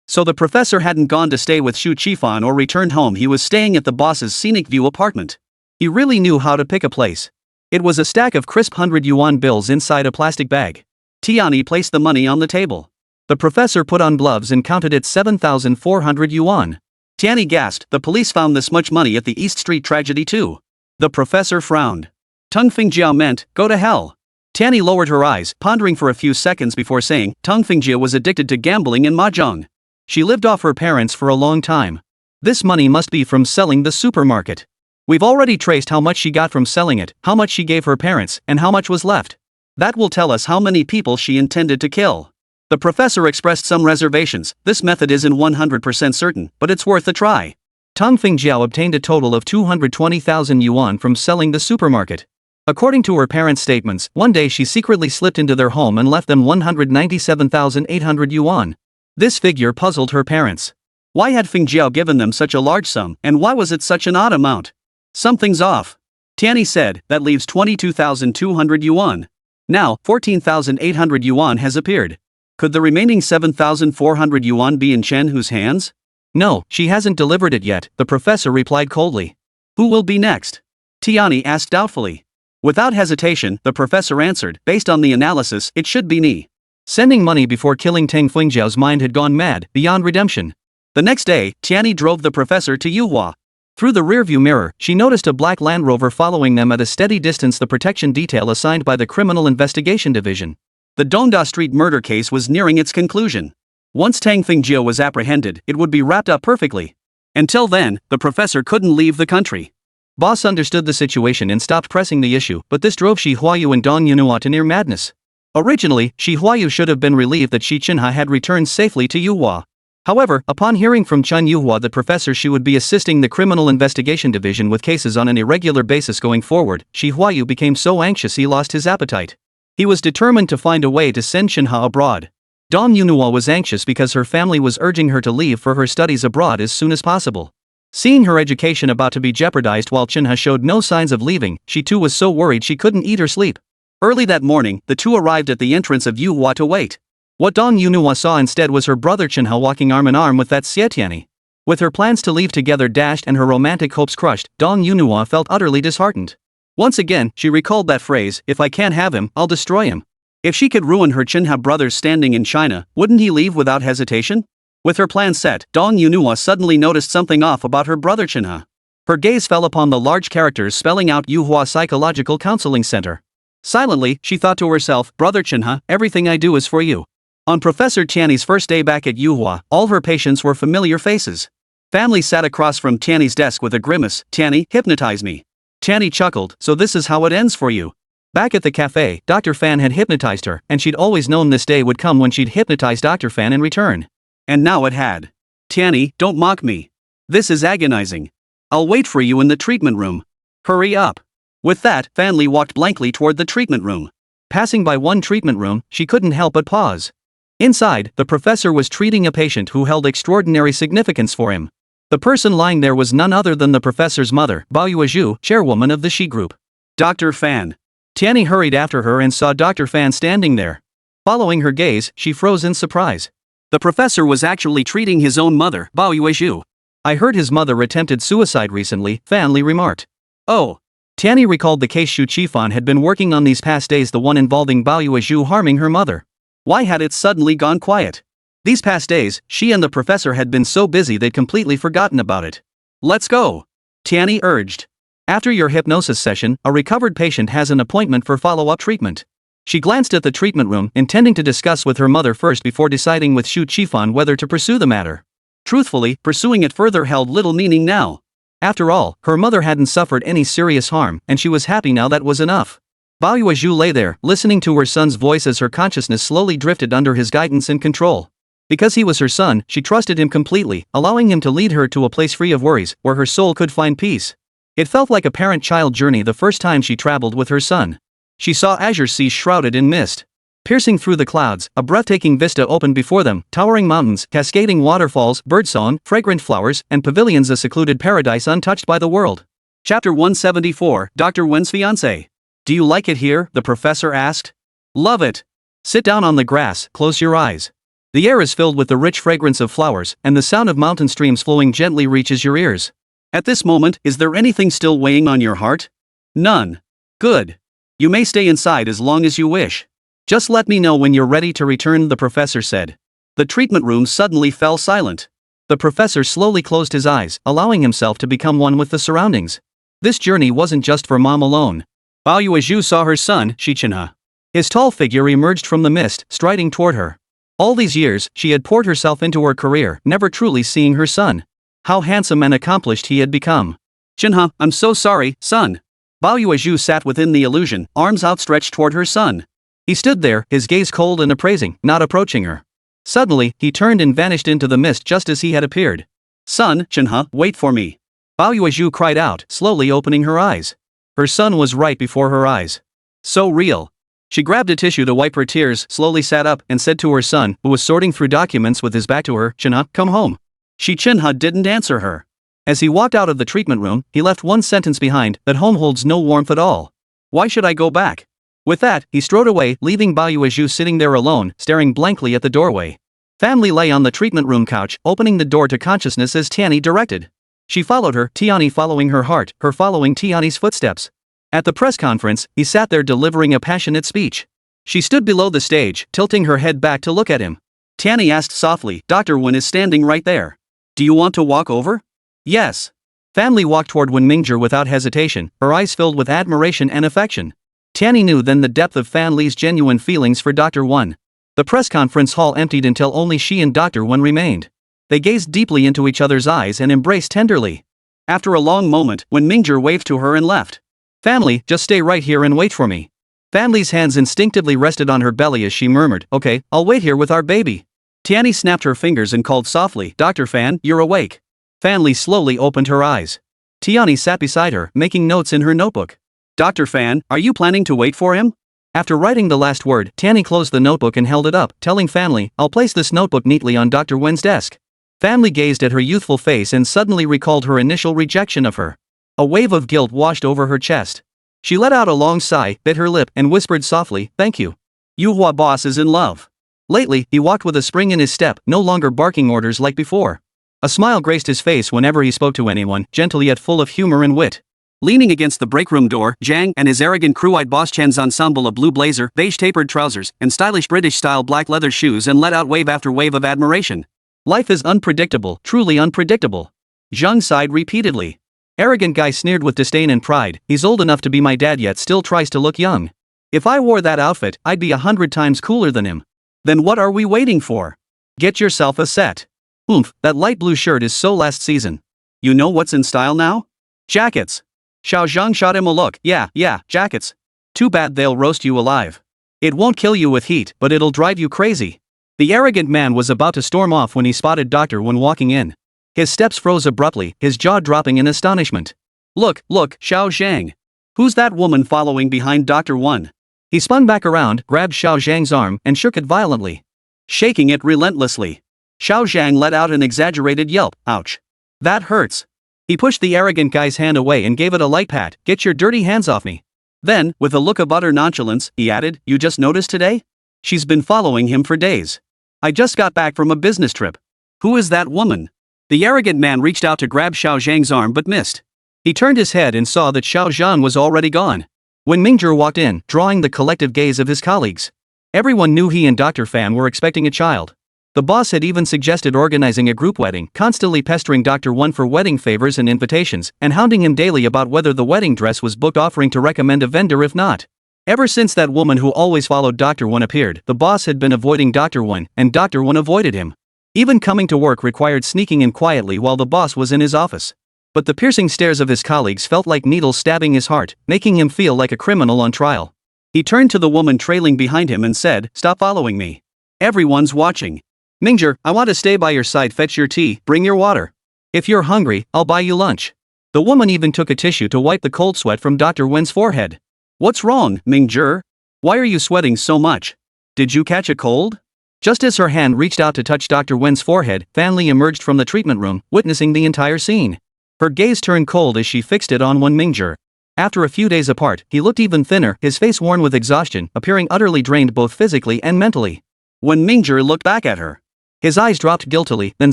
So the professor hadn't gone to stay with Shu Qifan or returned home, he was staying at the boss's scenic view apartment. He really knew how to pick a place. It was a stack of crisp 100 yuan bills inside a plastic bag. Tianyi placed the money on the table. The professor put on gloves and counted it 7,400 yuan. Tianyi gasped, the police found this much money at the East Street tragedy too. The professor frowned. Tang Fengjiao meant, go to hell. Tianyi lowered her eyes, pondering for a few seconds before saying, Tang Fengjiao was addicted to gambling and mahjong. She lived off her parents for a long time. This money must be from selling the supermarket. We've already traced how much she got from selling it, how much she gave her parents, and how much was left. That will tell us how many people she intended to kill. The professor expressed some reservations. This method isn't 100% certain, but it's worth a try. Tang Fengjiao obtained a total of 220,000 yuan from selling the supermarket. According to her parents' statements, one day she secretly slipped into their home and left them 197,800 yuan. This figure puzzled her parents. Why had Fengjiao given them such a large sum, and why was it such an odd amount? Something's off. Tianyi said, that leaves 22,200 yuan. Now, 14,800 yuan has appeared. Could the remaining 7,400 yuan be in Chen Hu's hands? No, she hasn't delivered it yet, the professor replied coldly. Who will be next? Tianyi asked doubtfully. Without hesitation, the professor answered, based on the analysis, it should be Ni. Sending money before killing Tang Fengjiao's mind had gone mad, beyond redemption. The next day, Tianyi drove the professor to Yuhua. Through the rearview mirror, she noticed a black Land Rover following them at a steady distance, the protection detail assigned by the Criminal Investigation Division. The Dongda Street murder case was nearing its conclusion. Once Tang Fengjiao was apprehended, it would be wrapped up perfectly. Until then, the professor couldn't leave the country. Boss understood the situation and stopped pressing the issue, but this drove Xi Huayu and Dong Yunhua to near madness. Originally, Xi Huayu should have been relieved that Xi Chenhe had returned safely to Yuhua. However, upon hearing from Chen Yuhua that Professor Xi would be assisting the Criminal Investigation Division with cases on an irregular basis going forward, Xi Huayu became so anxious he lost his appetite. He was determined to find a way to send Chenhe abroad. Dong Yunhua was anxious because her family was urging her to leave for her studies abroad as soon as possible. Seeing her education about to be jeopardized while Chenhe showed no signs of leaving, she too was so worried she couldn't eat or sleep. Early that morning, the two arrived at the entrance of Yuhua to wait. What Dong Yunhua saw instead was her brother Chenhe walking arm in arm with that Xie Tianyi. With her plans to leave together dashed and her romantic hopes crushed, Dong Yunhua felt utterly disheartened. Once again, she recalled that phrase, if I can't have him, I'll destroy him. If she could ruin her Chenhe brother's standing in China, wouldn't he leave without hesitation? With her plan set, Dong Yunhua suddenly noticed something off about her brother Chenhe. Her gaze fell upon the large characters spelling out Yuhua Psychological Counseling Center. Silently, she thought to herself, Brother Chenhe, everything I do is for you. On Professor Tianyi's first day back at Yuhua, all her patients were familiar faces. Family sat across from Tianyi's desk with a grimace. Tianyi, hypnotize me. Tianyi chuckled, so this is how it ends for you. Back at the cafe, Dr. Fan had hypnotized her, and she'd always known this day would come when she'd hypnotize Dr. Fan in return. And now it had. Tianyi, don't mock me. This is agonizing. I'll wait for you in the treatment room. Hurry up. With that, Fan Li walked blankly toward the treatment room. Passing by one treatment room, she couldn't help but pause. Inside, the professor was treating a patient who held extraordinary significance for him. The person lying there was none other than the professor's mother, Huayu, chairwoman of the Xi group. Dr. Fan. Tianyi hurried after her and saw Dr. Fan standing there. Following her gaze, she froze in surprise. The professor was actually treating his own mother, Huayu. I heard his mother attempted suicide recently, Fan Li remarked. Oh. Tianyi recalled the case Xu Qifan had been working on these past days, the one involving Huayu harming her mother. Why had it suddenly gone quiet? These past days, she and the professor had been so busy they'd completely forgotten about it. Let's go. Tianyi urged. After your hypnosis session, a recovered patient has an appointment for follow-up treatment. She glanced at the treatment room, intending to discuss with her mother first before deciding with Xu Qifan whether to pursue the matter. Truthfully, pursuing it further held little meaning now. After all, her mother hadn't suffered any serious harm, and she was happy now that was enough. Huayu lay there, listening to her son's voice as her consciousness slowly drifted under his guidance and control. Because he was her son, she trusted him completely, allowing him to lead her to a place free of worries, where her soul could find peace. It felt like a parent-child journey the first time she traveled with her son. She saw azure seas shrouded in mist. Piercing through the clouds, a breathtaking vista opened before them, towering mountains, cascading waterfalls, birdsong, fragrant flowers, and pavilions, a secluded paradise untouched by the world. Chapter 174, Dr. Wen's fiancé. Do you like it here? The professor asked. Love it. Sit down on the grass, close your eyes. The air is filled with the rich fragrance of flowers, and the sound of mountain streams flowing gently reaches your ears. At this moment, is there anything still weighing on your heart? None. Good. You may stay inside as long as you wish. Just let me know when you're ready to return, the professor said. The treatment room suddenly fell silent. The professor slowly closed his eyes, allowing himself to become one with the surroundings. This journey wasn't just for Mom alone. Huayu saw her son, Xi Chenhe. His tall figure emerged from the mist, striding toward her. All these years, she had poured herself into her career, never truly seeing her son. How handsome and accomplished he had become. Chenhe, I'm so sorry, son. Huayu sat within the illusion, arms outstretched toward her son. He stood there, his gaze cold and appraising, not approaching her. Suddenly, he turned and vanished into the mist just as he had appeared. Son, Chenhe, wait for me. Huayu cried out, slowly opening her eyes. Her son was right before her eyes. So real. She grabbed a tissue to wipe her tears, slowly sat up, and said to her son, who was sorting through documents with his back to her, Chenhe, come home. Xi Chenhe didn't answer her. As he walked out of the treatment room, he left one sentence behind, that home holds no warmth at all. Why should I go back? With that, he strode away, leaving Huayu sitting there alone, staring blankly at the doorway. Family lay on the treatment room couch, opening the door to consciousness as Tianyi directed. She followed her, Tianyi following her heart, her following Tianyi's footsteps. At the press conference, he sat there delivering a passionate speech. She stood below the stage, tilting her head back to look at him. Tianyi asked softly, Dr. Wen is standing right there. Do you want to walk over? Yes. Family walked toward Wen Mingzhong without hesitation, her eyes filled with admiration and affection. Tianyi knew then the depth of Fan Li's genuine feelings for Dr. Wen. The press conference hall emptied until only she and Dr. Wen remained. They gazed deeply into each other's eyes and embraced tenderly. After a long moment, Wen Mingzhong waved to her and left. Family, just stay right here and wait for me. Family's hands instinctively rested on her belly as she murmured, okay, I'll wait here with our baby. Tianyi snapped her fingers and called softly, Dr. Fan, you're awake. Family slowly opened her eyes. Tianyi sat beside her, making notes in her notebook. Dr. Fan, are you planning to wait for him? After writing the last word, Tianyi closed the notebook and held it up, telling Family, I'll place this notebook neatly on Dr. Wen's desk. Family gazed at her youthful face and suddenly recalled her initial rejection of her. A wave of guilt washed over her chest. She let out a long sigh, bit her lip, and whispered softly, thank you. Yuhua boss is in love. Lately, he walked with a spring in his step, no longer barking orders like before. A smile graced his face whenever he spoke to anyone, gentle yet full of humor and wit. Leaning against the breakroom door, Zhang and his arrogant crew-eyed boss Chen's ensemble of blue blazer, beige tapered trousers, and stylish British-style black leather shoes and let out wave after wave of admiration. Life is unpredictable, truly unpredictable. Zhang sighed repeatedly. Arrogant guy sneered with disdain and pride, he's old enough to be my dad yet still tries to look young. If I wore that outfit, I'd be 100 times cooler than him. Then what are we waiting for? Get yourself a set. Oomph, that light blue shirt is so last season. You know what's in style now? Jackets. Xiao Zhang shot him a look. Yeah, jackets. Too bad they'll roast you alive. It won't kill you with heat, but it'll drive you crazy. The arrogant man was about to storm off when he spotted Dr. Wen walking in. His steps froze abruptly, his jaw dropping in astonishment. Look, Xiao Zhang. Who's that woman following behind Dr. Wen? He spun back around, grabbed Xiao Zhang's arm, and shook it violently, shaking it relentlessly. Xiao Zhang let out an exaggerated yelp. Ouch. That hurts. He pushed the arrogant guy's hand away and gave it a light pat. Get your dirty hands off me. Then, with a look of utter nonchalance, he added, You just noticed today? She's been following him for days. I just got back from a business trip. Who is that woman? The arrogant man reached out to grab Xiao Zhang's arm but missed. He turned his head and saw that Xiao Zhang was already gone. When Mingzhong walked in, drawing the collective gaze of his colleagues. Everyone knew he and Dr. Fan were expecting a child. The boss had even suggested organizing a group wedding, constantly pestering Dr. Wen for wedding favors and invitations, and hounding him daily about whether the wedding dress was booked, offering to recommend a vendor if not. Ever since that woman who always followed Dr. Wen appeared, the boss had been avoiding Dr. Wen, and Dr. Wen avoided him. Even coming to work required sneaking in quietly while the boss was in his office. But the piercing stares of his colleagues felt like needles stabbing his heart, making him feel like a criminal on trial. He turned to the woman trailing behind him and said, Stop following me. Everyone's watching. Mingzhong, I want to stay by your side. Fetch your tea, bring your water. If you're hungry, I'll buy you lunch. The woman even took a tissue to wipe the cold sweat from Dr. Wen's forehead. What's wrong, Mingzhong? Why are you sweating so much? Did you catch a cold? Just as her hand reached out to touch Dr. Wen's forehead, Fan Li emerged from the treatment room, witnessing the entire scene. Her gaze turned cold as she fixed it on Wen Mingzhong. After a few days apart, he looked even thinner, his face worn with exhaustion, appearing utterly drained both physically and mentally. When Mingzhong looked back at her, his eyes dropped guiltily, then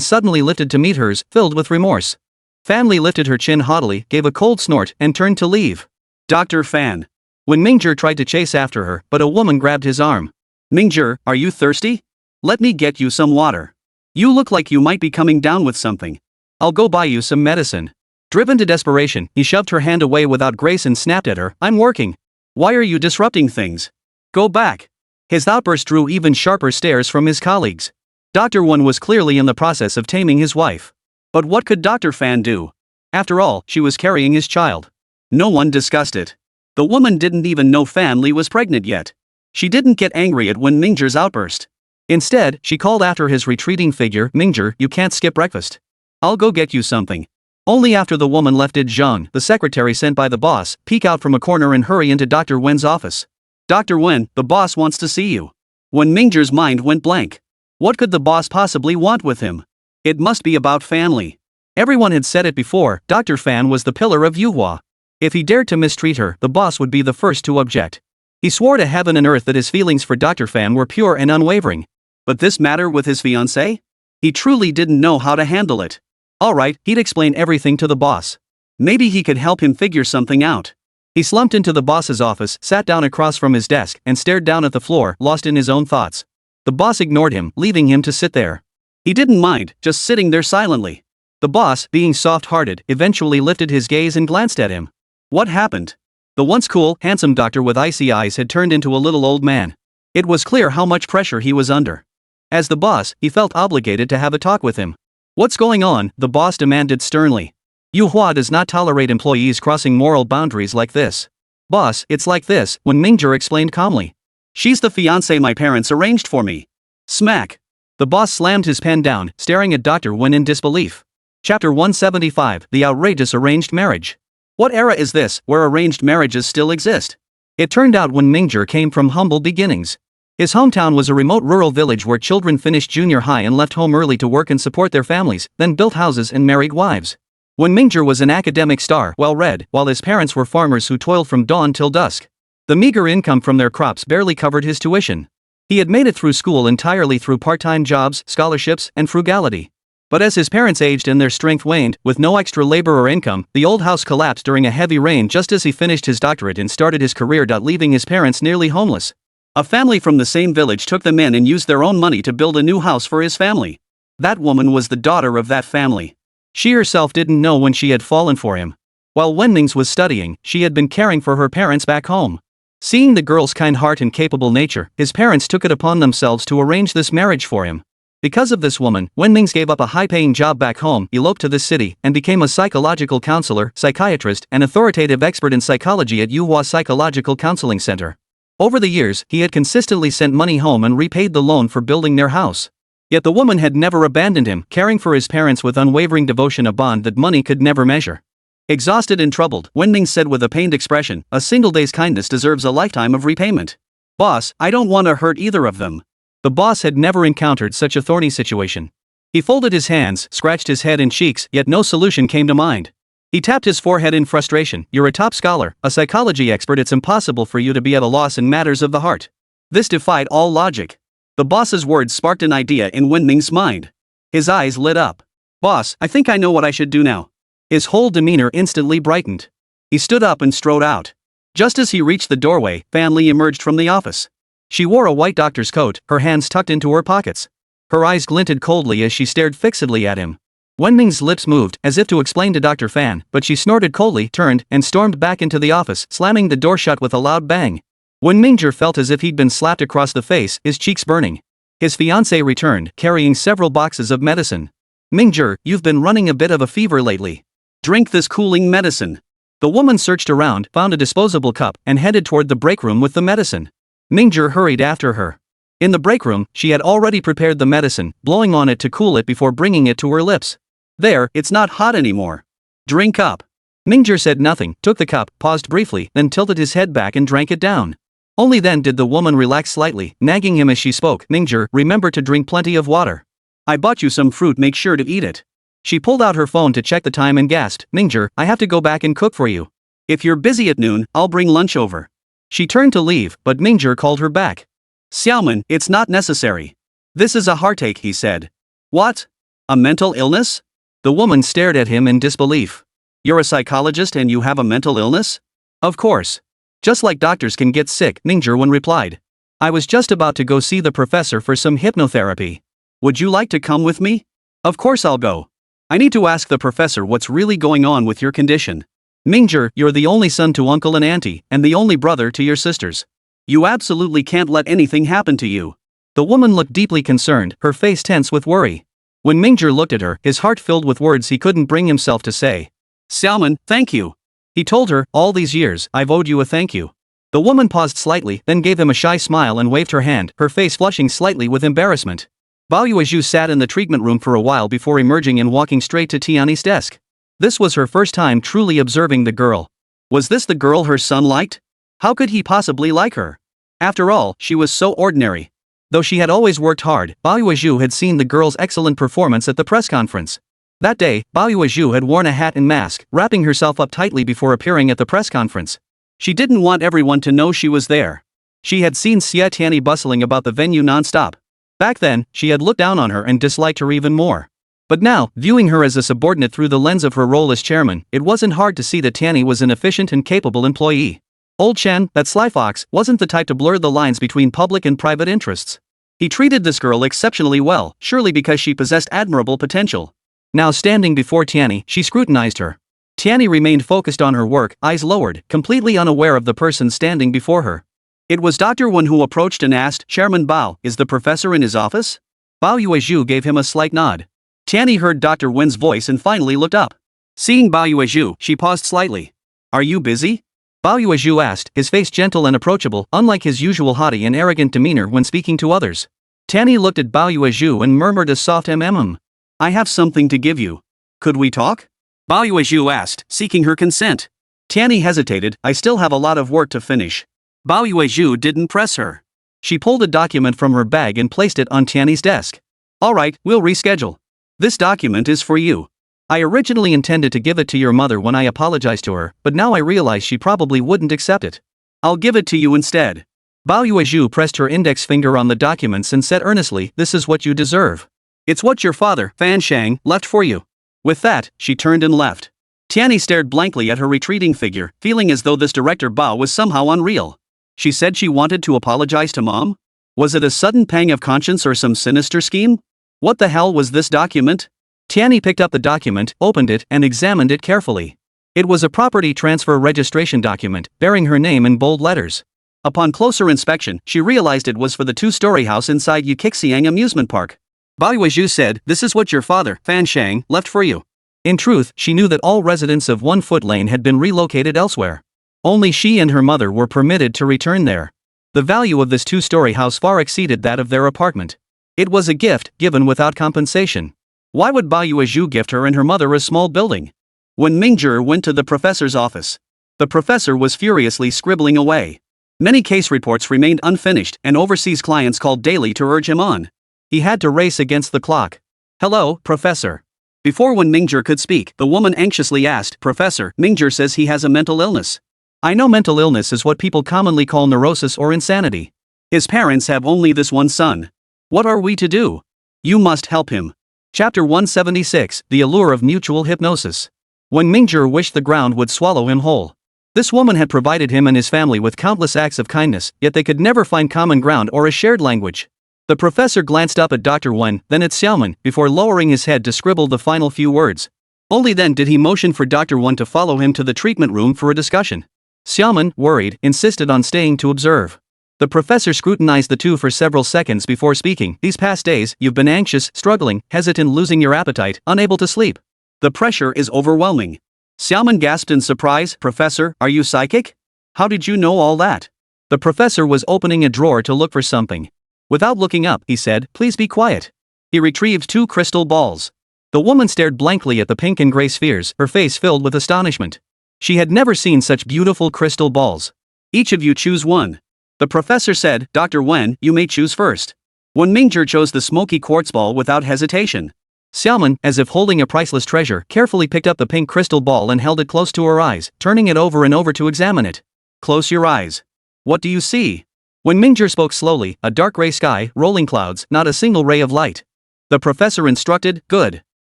suddenly lifted to meet hers, filled with remorse. Fan Li lifted her chin haughtily, gave a cold snort, and turned to leave. Dr. Fan. When Mingzhong tried to chase after her, but a woman grabbed his arm. Mingzhong, are you thirsty? Let me get you some water. You look like you might be coming down with something. I'll go buy you some medicine. Driven to desperation, he shoved her hand away without grace and snapped at her, I'm working. Why are you disrupting things? Go back. His outburst drew even sharper stares from his colleagues. Dr. Wen was clearly in the process of taming his wife. But what could Dr. Fan do? After all, she was carrying his child. No one discussed it. The woman didn't even know Fan Li was pregnant yet. She didn't get angry at Wen Mingzhong's outburst. Instead, she called after his retreating figure, Mingzhong, you can't skip breakfast. I'll go get you something. Only after the woman left did Zhang, the secretary sent by the boss, peek out from a corner and hurry into Dr. Wen's office. Dr. Wen, the boss wants to see you. When Mingzhong's mind went blank. What could the boss possibly want with him? It must be about Fan Li. Everyone had said it before, Dr. Fan was the pillar of Yuhua. If he dared to mistreat her, the boss would be the first to object. He swore to heaven and earth that his feelings for Dr. Fan were pure and unwavering. But this matter with his fiancée? He truly didn't know how to handle it. Alright, he'd explain everything to the boss. Maybe he could help him figure something out. He slumped into the boss's office, sat down across from his desk, and stared down at the floor, lost in his own thoughts. The boss ignored him, leaving him to sit there. He didn't mind, just sitting there silently. The boss, being soft-hearted, eventually lifted his gaze and glanced at him. What happened? The once cool, handsome doctor with icy eyes had turned into a little old man. It was clear how much pressure he was under. As the boss, he felt obligated to have a talk with him. What's going on? The boss demanded sternly. Yuhua does not tolerate employees crossing moral boundaries like this. Boss, it's like this, when Mingzhong explained calmly. She's the fiancée my parents arranged for me. Smack. The boss slammed his pen down, staring at Dr. Wen in disbelief. Chapter 175, The Outrageous Arranged Marriage. What era is this, where arranged marriages still exist? It turned out when Mingzhong came from humble beginnings. His hometown was a remote rural village where children finished junior high and left home early to work and support their families, then built houses and married wives. When Mingzhong was an academic star, well-read, while his parents were farmers who toiled from dawn till dusk. The meager income from their crops barely covered his tuition. He had made it through school entirely through part-time jobs, scholarships, and frugality. But as his parents aged and their strength waned, with no extra labor or income, the old house collapsed during a heavy rain just as he finished his doctorate and started his career, leaving his parents nearly homeless. A family from the same village took them in and used their own money to build a new house for his family. That woman was the daughter of that family. She herself didn't know when she had fallen for him. While Wenming's was studying, she had been caring for her parents back home. Seeing the girl's kind heart and capable nature, his parents took it upon themselves to arrange this marriage for him. Because of this woman, Wenming's gave up a high-paying job back home, eloped to this city, and became a psychological counselor, psychiatrist, and authoritative expert in psychology at Yuhua Psychological Counseling Center. Over the years, he had consistently sent money home and repaid the loan for building their house. Yet the woman had never abandoned him, caring for his parents with unwavering devotion, a bond that money could never measure. Exhausted and troubled, Wenming said with a pained expression, "A single day's kindness deserves a lifetime of repayment. Boss, I don't want to hurt either of them." The boss had never encountered such a thorny situation. He folded his hands, scratched his head and cheeks, yet no solution came to mind. He tapped his forehead in frustration. "You're a top scholar, a psychology expert. It's impossible for you to be at a loss in matters of the heart." This defied all logic. The boss's words sparked an idea in Wenming's mind. His eyes lit up. "Boss, I think I know what I should do now." His whole demeanor instantly brightened. He stood up and strode out. Just as he reached the doorway, Fan Li emerged from the office. She wore a white doctor's coat, her hands tucked into her pockets. Her eyes glinted coldly as she stared fixedly at him. Wenming's lips moved, as if to explain to Dr. Fan, but she snorted coldly, turned, and stormed back into the office, slamming the door shut with a loud bang. Wenmingzhong felt as if he'd been slapped across the face, his cheeks burning. His fiancée returned, carrying several boxes of medicine. "Mingzhong, you've been running a bit of a fever lately. Drink this cooling medicine." The woman searched around, found a disposable cup, and headed toward the break room with the medicine. Mingzhong hurried after her. In the break room, she had already prepared the medicine, blowing on it to cool it before bringing it to her lips. "There, it's not hot anymore. Drink up." Mingzhong said nothing, took the cup, paused briefly, then tilted his head back and drank it down. Only then did the woman relax slightly, nagging him as she spoke. "Mingzhong, remember to drink plenty of water. I bought you some fruit, make sure to eat it." She pulled out her phone to check the time and gasped, "Mingzhong, I have to go back and cook for you. If you're busy at noon, I'll bring lunch over." She turned to leave, but Mingzhong called her back. "Xiaoman, it's not necessary. This is a heartache," he said. "What? A mental illness?" The woman stared at him in disbelief. "You're a psychologist and you have a mental illness?" "Of course. Just like doctors can get sick," Mingzhong replied. "I was just about to go see the professor for some hypnotherapy. Would you like to come with me?" "Of course I'll go. I need to ask the professor what's really going on with your condition. Mingzhong, you're the only son to uncle and auntie, and the only brother to your sisters. You absolutely can't let anything happen to you." The woman looked deeply concerned, her face tense with worry. When Mingzhong looked at her, his heart filled with words he couldn't bring himself to say. "Xiaoman, thank you." He told her, "All these years, I've owed you a thank you." The woman paused slightly, then gave him a shy smile and waved her hand, her face flushing slightly with embarrassment. Huayu sat in the treatment room for a while before emerging and walking straight to Tianyi's desk. This was her first time truly observing the girl. Was this the girl her son liked? How could he possibly like her? After all, she was so ordinary. Though she had always worked hard, Huayu had seen the girl's excellent performance at the press conference. That day, Huayu had worn a hat and mask, wrapping herself up tightly before appearing at the press conference. She didn't want everyone to know she was there. She had seen Xie Tianyi bustling about the venue non-stop. Back then, she had looked down on her and disliked her even more. But now, viewing her as a subordinate through the lens of her role as chairman, it wasn't hard to see that Tianyi was an efficient and capable employee. Old Chen, that sly fox, wasn't the type to blur the lines between public and private interests. He treated this girl exceptionally well, surely because she possessed admirable potential. Now standing before Tianyi, she scrutinized her. Tianyi remained focused on her work, eyes lowered, completely unaware of the person standing before her. It was Dr. Wen who approached and asked, "Chairman Bao, is the professor in his office?" Bao Yuezhu gave him a slight nod. Tianyi heard Dr. Wen's voice and finally looked up. Seeing Bao Yuezhu, she paused slightly. "Are you busy?" Bao Yuezhu asked, his face gentle and approachable, unlike his usual haughty and arrogant demeanor when speaking to others. Tianyi looked at Bao Yuezhu and murmured a soft mm. "I have something to give you. Could we talk?" Bao Yuezhu asked, seeking her consent. Tianyi hesitated. "I still have a lot of work to finish." Bao Yuezhu didn't press her. She pulled a document from her bag and placed it on Tianyi's desk. "All right, we'll reschedule. This document is for you. I originally intended to give it to your mother when I apologized to her, but now I realize she probably wouldn't accept it. I'll give it to you instead." Bao Yuezhu pressed her index finger on the documents and said earnestly, "This is what you deserve. It's what your father, Fan Shang, left for you." With that, she turned and left. Tianyi stared blankly at her retreating figure, feeling as though this director Bao was somehow unreal. She said she wanted to apologize to mom? Was it a sudden pang of conscience or some sinister scheme? What the hell was this document? Tianyi picked up the document, opened it, and examined it carefully. It was a property transfer registration document, bearing her name in bold letters. Upon closer inspection, she realized it was for the two-story house inside Yukixiang amusement park. Baoyuezhu said, "This is what your father, Fan Shang, left for you." In truth, she knew that all residents of 1-foot lane had been relocated elsewhere. Only she and her mother were permitted to return there. The value of this two-story house far exceeded that of their apartment. It was a gift, given without compensation. Why would Baoyuezhu gift her and her mother a small building? When Mingzhong went to the professor's office, the professor was furiously scribbling away. Many case reports remained unfinished, and overseas clients called daily to urge him on. He had to race against the clock. "Hello, Professor." Before Wen Mingzhong could speak, the woman anxiously asked, "Professor, Mingzhong says he has a mental illness." "I know mental illness is what people commonly call neurosis or insanity. His parents have only this one son. What are we to do? You must help him." Chapter 176, The Allure of Mutual Hypnosis. When Mingzhong wished the ground would swallow him whole. This woman had provided him and his family with countless acts of kindness, yet they could never find common ground or a shared language. The professor glanced up at Dr. Wen, then at Xiaoman, before lowering his head to scribble the final few words. Only then did he motion for Dr. Wen to follow him to the treatment room for a discussion. Xiaoman, worried, insisted on staying to observe. The professor scrutinized the two for several seconds before speaking. "These past days, you've been anxious, struggling, hesitant, losing your appetite, unable to sleep. The pressure is overwhelming." Xiaoman gasped in surprise. "Professor, are you psychic? How did you know all that?" The professor was opening a drawer to look for something. Without looking up, he said, "Please be quiet." He retrieved 2 crystal balls. The woman stared blankly at the pink and gray spheres, her face filled with astonishment. She had never seen such beautiful crystal balls. "Each of you choose one." The professor said, "Dr. Wen, you may choose first." Wen Mingzhong chose the smoky quartz ball without hesitation. Xiaoman, as if holding a priceless treasure, carefully picked up the pink crystal ball and held it close to her eyes, turning it over and over to examine it. "Close your eyes. What do you see?" When Mingzhong spoke slowly, "A dark gray sky, rolling clouds, not a single ray of light." The professor instructed, "Good.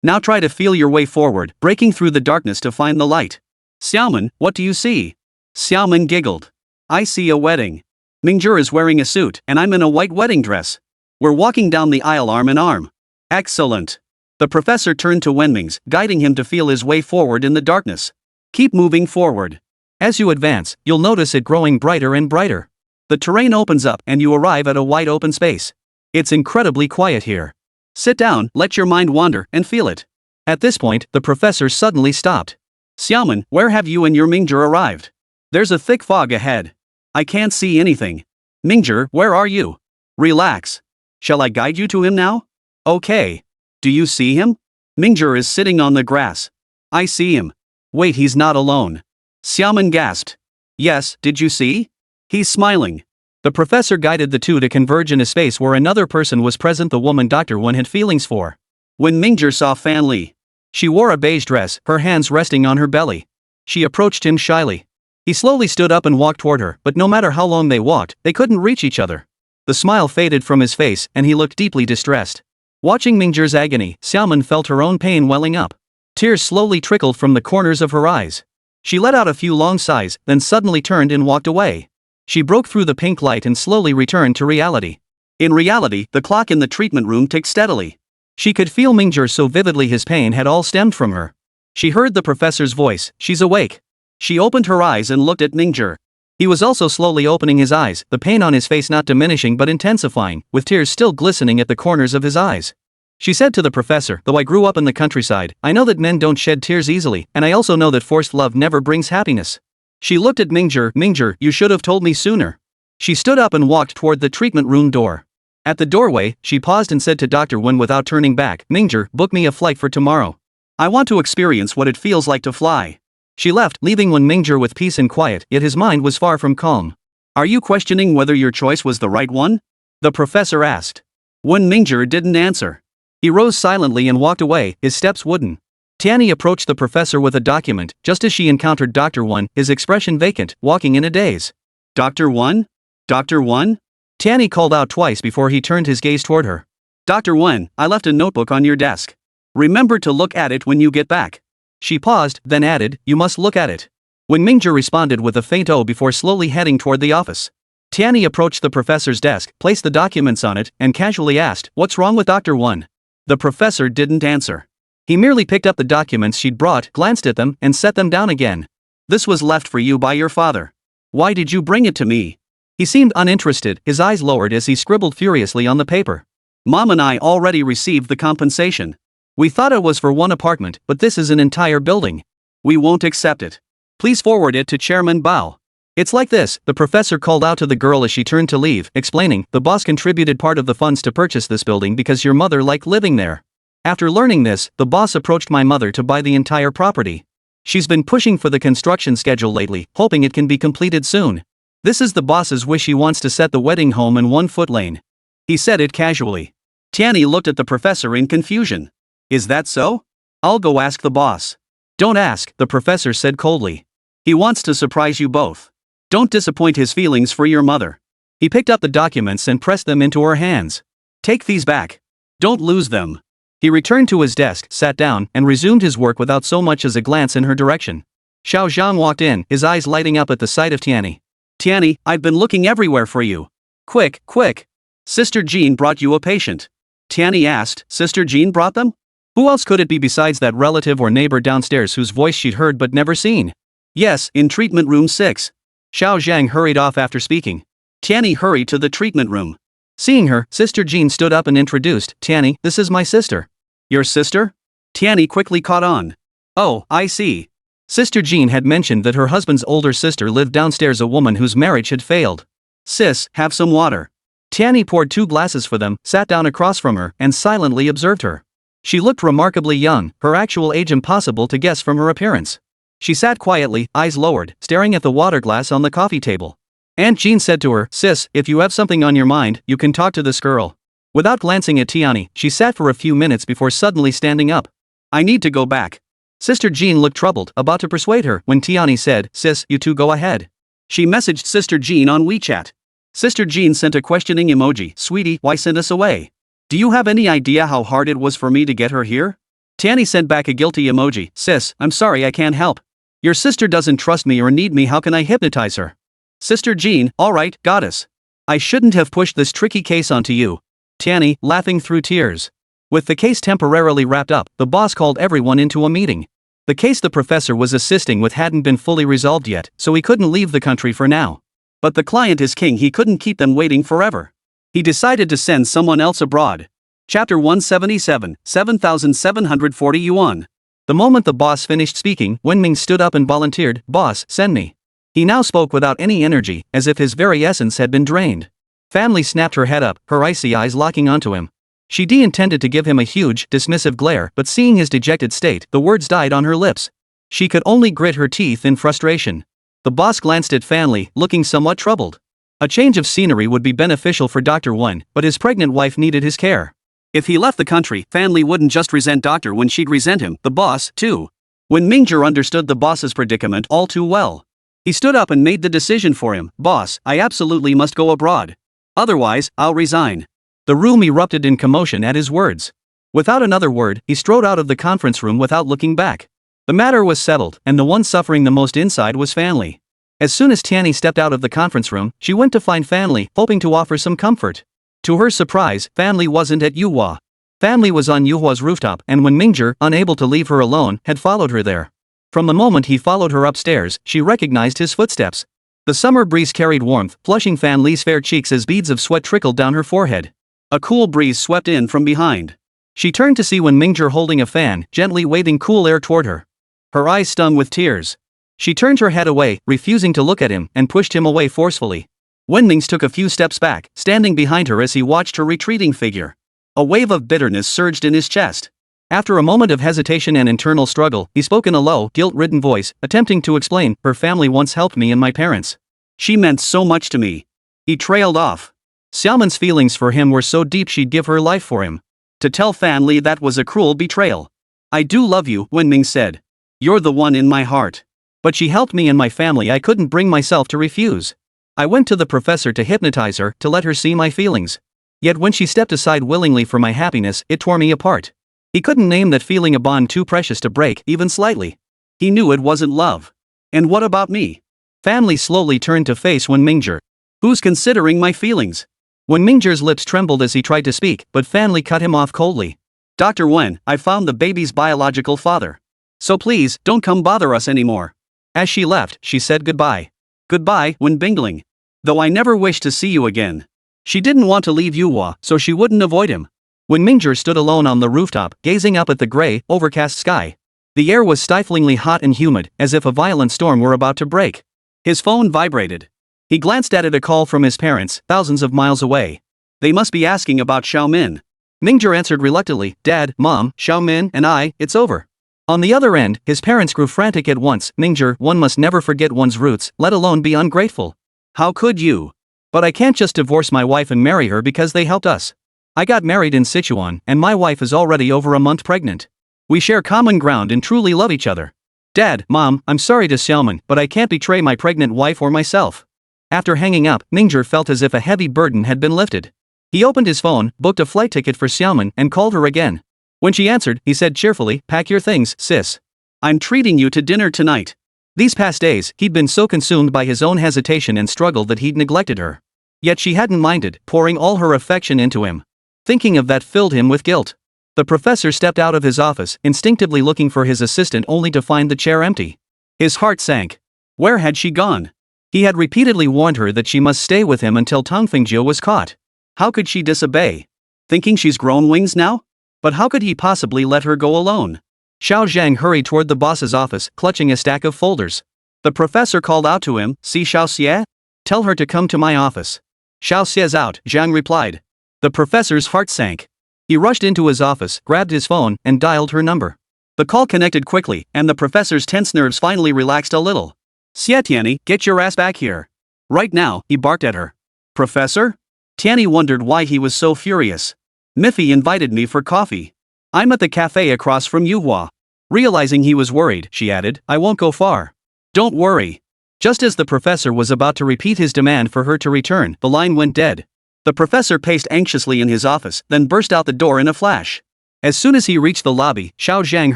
Now try to feel your way forward, breaking through the darkness to find the light." "Xiaoman, what do you see?" Xiaoman giggled. "I see a wedding. Mingzhong is wearing a suit, and I'm in a white wedding dress. We're walking down the aisle arm in arm." "Excellent." The professor turned to Wenming's, guiding him to feel his way forward in the darkness. "Keep moving forward. As you advance, you'll notice it growing brighter and brighter. The terrain opens up and you arrive at a wide open space. It's incredibly quiet here. Sit down, let your mind wander, and feel it." At this point, the professor suddenly stopped. "Xiaoman, where have you and your Mingzhong arrived? There's a thick fog ahead. I can't see anything. Mingzhong, where are you? Relax. Shall I guide you to him now?" "Okay. Do you see him?" "Mingzhong is sitting on the grass." "I see him." "Wait, he's not alone." Xiaoman gasped. "Yes, did you see? He's smiling." The professor guided the two to converge in a space where another person was present, the woman Dr. Wen had feelings for. When Mingzhong saw Fan Li, she wore a beige dress, her hands resting on her belly. She approached him shyly. He slowly stood up and walked toward her, but no matter how long they walked, they couldn't reach each other. The smile faded from his face, and he looked deeply distressed. Watching Mingzhong's agony, Xiaoman felt her own pain welling up. Tears slowly trickled from the corners of her eyes. She let out a few long sighs, then suddenly turned and walked away. She broke through the pink light and slowly returned to reality. In reality, the clock in the treatment room ticked steadily. She could feel Mingzhong so vividly, his pain had all stemmed from her. She heard the professor's voice, "She's awake." She opened her eyes and looked at Mingzhong. He was also slowly opening his eyes, the pain on his face not diminishing but intensifying, with tears still glistening at the corners of his eyes. She said to the professor, "Though I grew up in the countryside, I know that men don't shed tears easily, and I also know that forced love never brings happiness." She looked at Mingzhong. "Mingzhong, you should have told me sooner." She stood up and walked toward the treatment room door. At the doorway, she paused and said to Dr. Wen without turning back, "Mingzhong, book me a flight for tomorrow. I want to experience what it feels like to fly." She left, leaving Wen Mingzhong with peace and quiet, yet his mind was far from calm. "Are you questioning whether your choice was the right one?" the professor asked. Wen Mingzhong didn't answer. He rose silently and walked away, his steps wooden. Tianyi approached the professor with a document, just as she encountered Dr. Wen, his expression vacant, walking in a daze. "Dr. Wen? Dr. Wen?" Tianyi called out twice before he turned his gaze toward her. "Dr. Wen, I left a notebook on your desk. Remember to look at it when you get back." She paused, then added, "You must look at it." When Mingzhong responded with a faint "oh" before slowly heading toward the office. Tianyi approached the professor's desk, placed the documents on it, and casually asked, "What's wrong with Dr. Wen?" The professor didn't answer. He merely picked up the documents she'd brought, glanced at them, and set them down again. "This was left for you by your father. Why did you bring it to me?" He seemed uninterested, his eyes lowered as he scribbled furiously on the paper. Mom and I already received the compensation. We thought it was for one apartment, but this is an entire building. We won't accept it. Please forward it to Chairman Bao. It's like this, the professor called out to the girl as she turned to leave, explaining, the boss contributed part of the funds to purchase this building because your mother liked living there. After learning this, the boss approached my mother to buy the entire property. She's been pushing for the construction schedule lately, hoping it can be completed soon. This is the boss's wish. He wants to set the wedding home in 1 foot lane. He said it casually. Tianyi looked at the professor in confusion. Is that so? I'll go ask the boss. Don't ask, the professor said coldly. He wants to surprise you both. Don't disappoint his feelings for your mother. He picked up the documents and pressed them into her hands. Take these back. Don't lose them. He returned to his desk, sat down, and resumed his work without so much as a glance in her direction. Xiao Zhang walked in, his eyes lighting up at the sight of Tianyi. Tianyi, I've been looking everywhere for you. Quick, quick. Sister Jean brought you a patient. Tianyi asked, Sister Jean brought them? Who else could it be besides that relative or neighbor downstairs whose voice she'd heard but never seen? Yes, in treatment room 6. Xiao Zhang hurried off after speaking. Tianyi hurried to the treatment room. Seeing her, Sister Jean stood up and introduced, Tianyi, this is my sister. Your sister? Tianyi quickly caught on. Oh, I see. Sister Jean had mentioned that her husband's older sister lived downstairs, a woman whose marriage had failed. Sis, have some water. Tianyi poured 2 glasses for them, sat down across from her, and silently observed her. She looked remarkably young, her actual age impossible to guess from her appearance. She sat quietly, eyes lowered, staring at the water glass on the coffee table. Aunt Jean said to her, Sis, if you have something on your mind, you can talk to this girl. Without glancing at Tianyi, she sat for a few minutes before suddenly standing up. I need to go back. Sister Jean looked troubled, about to persuade her, when Tianyi said, Sis, you two go ahead. She messaged Sister Jean on WeChat. Sister Jean sent a questioning emoji, Sweetie, why send us away? Do you have any idea how hard it was for me to get her here? Tianyi sent back a guilty emoji, Sis, I'm sorry I can't help. Your sister doesn't trust me or need me, how can I hypnotize her? Sister Jean, alright, goddess. I shouldn't have pushed this tricky case onto you. Tianyi, laughing through tears. With the case temporarily wrapped up, the boss called everyone into a meeting. The case the professor was assisting with hadn't been fully resolved yet, so he couldn't leave the country for now. But the client is king, he couldn't keep them waiting forever. He decided to send someone else abroad. Chapter 177, 7,740 yuan. The moment the boss finished speaking, Wenming stood up and volunteered, Boss, send me. He now spoke without any energy, as if his very essence had been drained. Family snapped her head up, her icy eyes locking onto him. She intended to give him a huge, dismissive glare, but seeing his dejected state, the words died on her lips. She could only grit her teeth in frustration. The boss glanced at Fanli, looking somewhat troubled. A change of scenery would be beneficial for Dr. Wen, but his pregnant wife needed his care. If he left the country, Fanli wouldn't just resent Doctor Wen, she'd resent him, the boss, too. When Mingzhong understood the boss's predicament all too well. He stood up and made the decision for him, Boss, I absolutely must go abroad. Otherwise, I'll resign. The room erupted in commotion at his words. Without another word, he strode out of the conference room without looking back. The matter was settled, and the one suffering the most inside was Fanli. As soon as Tianyi stepped out of the conference room, she went to find Fanli, hoping to offer some comfort. To her surprise, Fanli wasn't at Yuhua. Fanli was on Yuhua's rooftop, and when Mingzhong, unable to leave her alone, had followed her there. From the moment he followed her upstairs, she recognized his footsteps. The summer breeze carried warmth, flushing Fanli's fair cheeks as beads of sweat trickled down her forehead. A cool breeze swept in from behind. She turned to see Wen Mingzhong holding a fan, gently waving cool air toward her. Her eyes stung with tears. She turned her head away, refusing to look at him, and pushed him away forcefully. Wenming took a few steps back, standing behind her as he watched her retreating figure. A wave of bitterness surged in his chest. After a moment of hesitation and internal struggle, he spoke in a low, guilt-ridden voice, attempting to explain, Her family once helped me and my parents. She meant so much to me. He trailed off. Xiaoman's feelings for him were so deep she'd give her life for him. To tell Fanli that was a cruel betrayal. I do love you, Wenming said. You're the one in my heart. But she helped me and my family, I couldn't bring myself to refuse. I went to the professor to hypnotize her, to let her see my feelings. Yet when she stepped aside willingly for my happiness, it tore me apart. He couldn't name that feeling a bond too precious to break, even slightly. He knew it wasn't love. And what about me? Fanli slowly turned to face Wen Mingzhong. Who's considering my feelings? Wen Mingzhong's lips trembled as he tried to speak, but Fanli cut him off coldly. Dr. Wen, I found the baby's biological father. So please, don't come bother us anymore. As she left, she said goodbye. Goodbye, Wen Bingling. though I never wish to see you again. She didn't want to leave Yuhua, so she wouldn't avoid him. When Mingzhong stood alone on the rooftop, gazing up at the gray, overcast sky, the air was stiflingly hot and humid, as if a violent storm were about to break. His phone vibrated. He glanced at it, a call from his parents, thousands of miles away. They must be asking about Xiaomin. Mingzhong answered reluctantly, Dad, Mom, Xiaomin and I, it's over. On the other end, his parents grew frantic at once. Mingzhong, one must never forget one's roots, let alone be ungrateful. How could you? But I can't just divorce my wife and marry her because they helped us. I got married in Sichuan, and my wife is already over a month pregnant. We share common ground and truly love each other. Dad, Mom, I'm sorry to Xiaomin, but I can't betray my pregnant wife or myself. After hanging up, Mingzhong felt as if a heavy burden had been lifted. He opened his phone, booked a flight ticket for Xiaomin, and called her again. When she answered, he said cheerfully, pack your things, sis. I'm treating you to dinner tonight. These past days, he'd been so consumed by his own hesitation and struggle that he'd neglected her. Yet she hadn't minded, pouring all her affection into him. Thinking of that filled him with guilt. The professor stepped out of his office, instinctively looking for his assistant only to find the chair empty. His heart sank. Where had she gone? He had repeatedly warned her that she must stay with him until Tang Fengjie was caught. How could she disobey? Thinking she's grown wings now? But how could he possibly let her go alone? Xiao Zhang hurried toward the boss's office, clutching a stack of folders. The professor called out to him, see Xiao Xie? Tell her to come to my office. Xiao Xie's out, Zhang replied. The professor's heart sank. He rushed into his office, grabbed his phone, and dialed her number. The call connected quickly, and the professor's tense nerves finally relaxed a little. Xie Tianyi, get your ass back here. Right now, he barked at her. Professor? Tianyi wondered why he was so furious. Miffy invited me for coffee. I'm at the cafe across from Yuhua. Realizing he was worried, she added, I won't go far. Don't worry. Just as the professor was about to repeat his demand for her to return, the line went dead. The professor paced anxiously in his office, then burst out the door in a flash. As soon as he reached the lobby, Xiao Zhang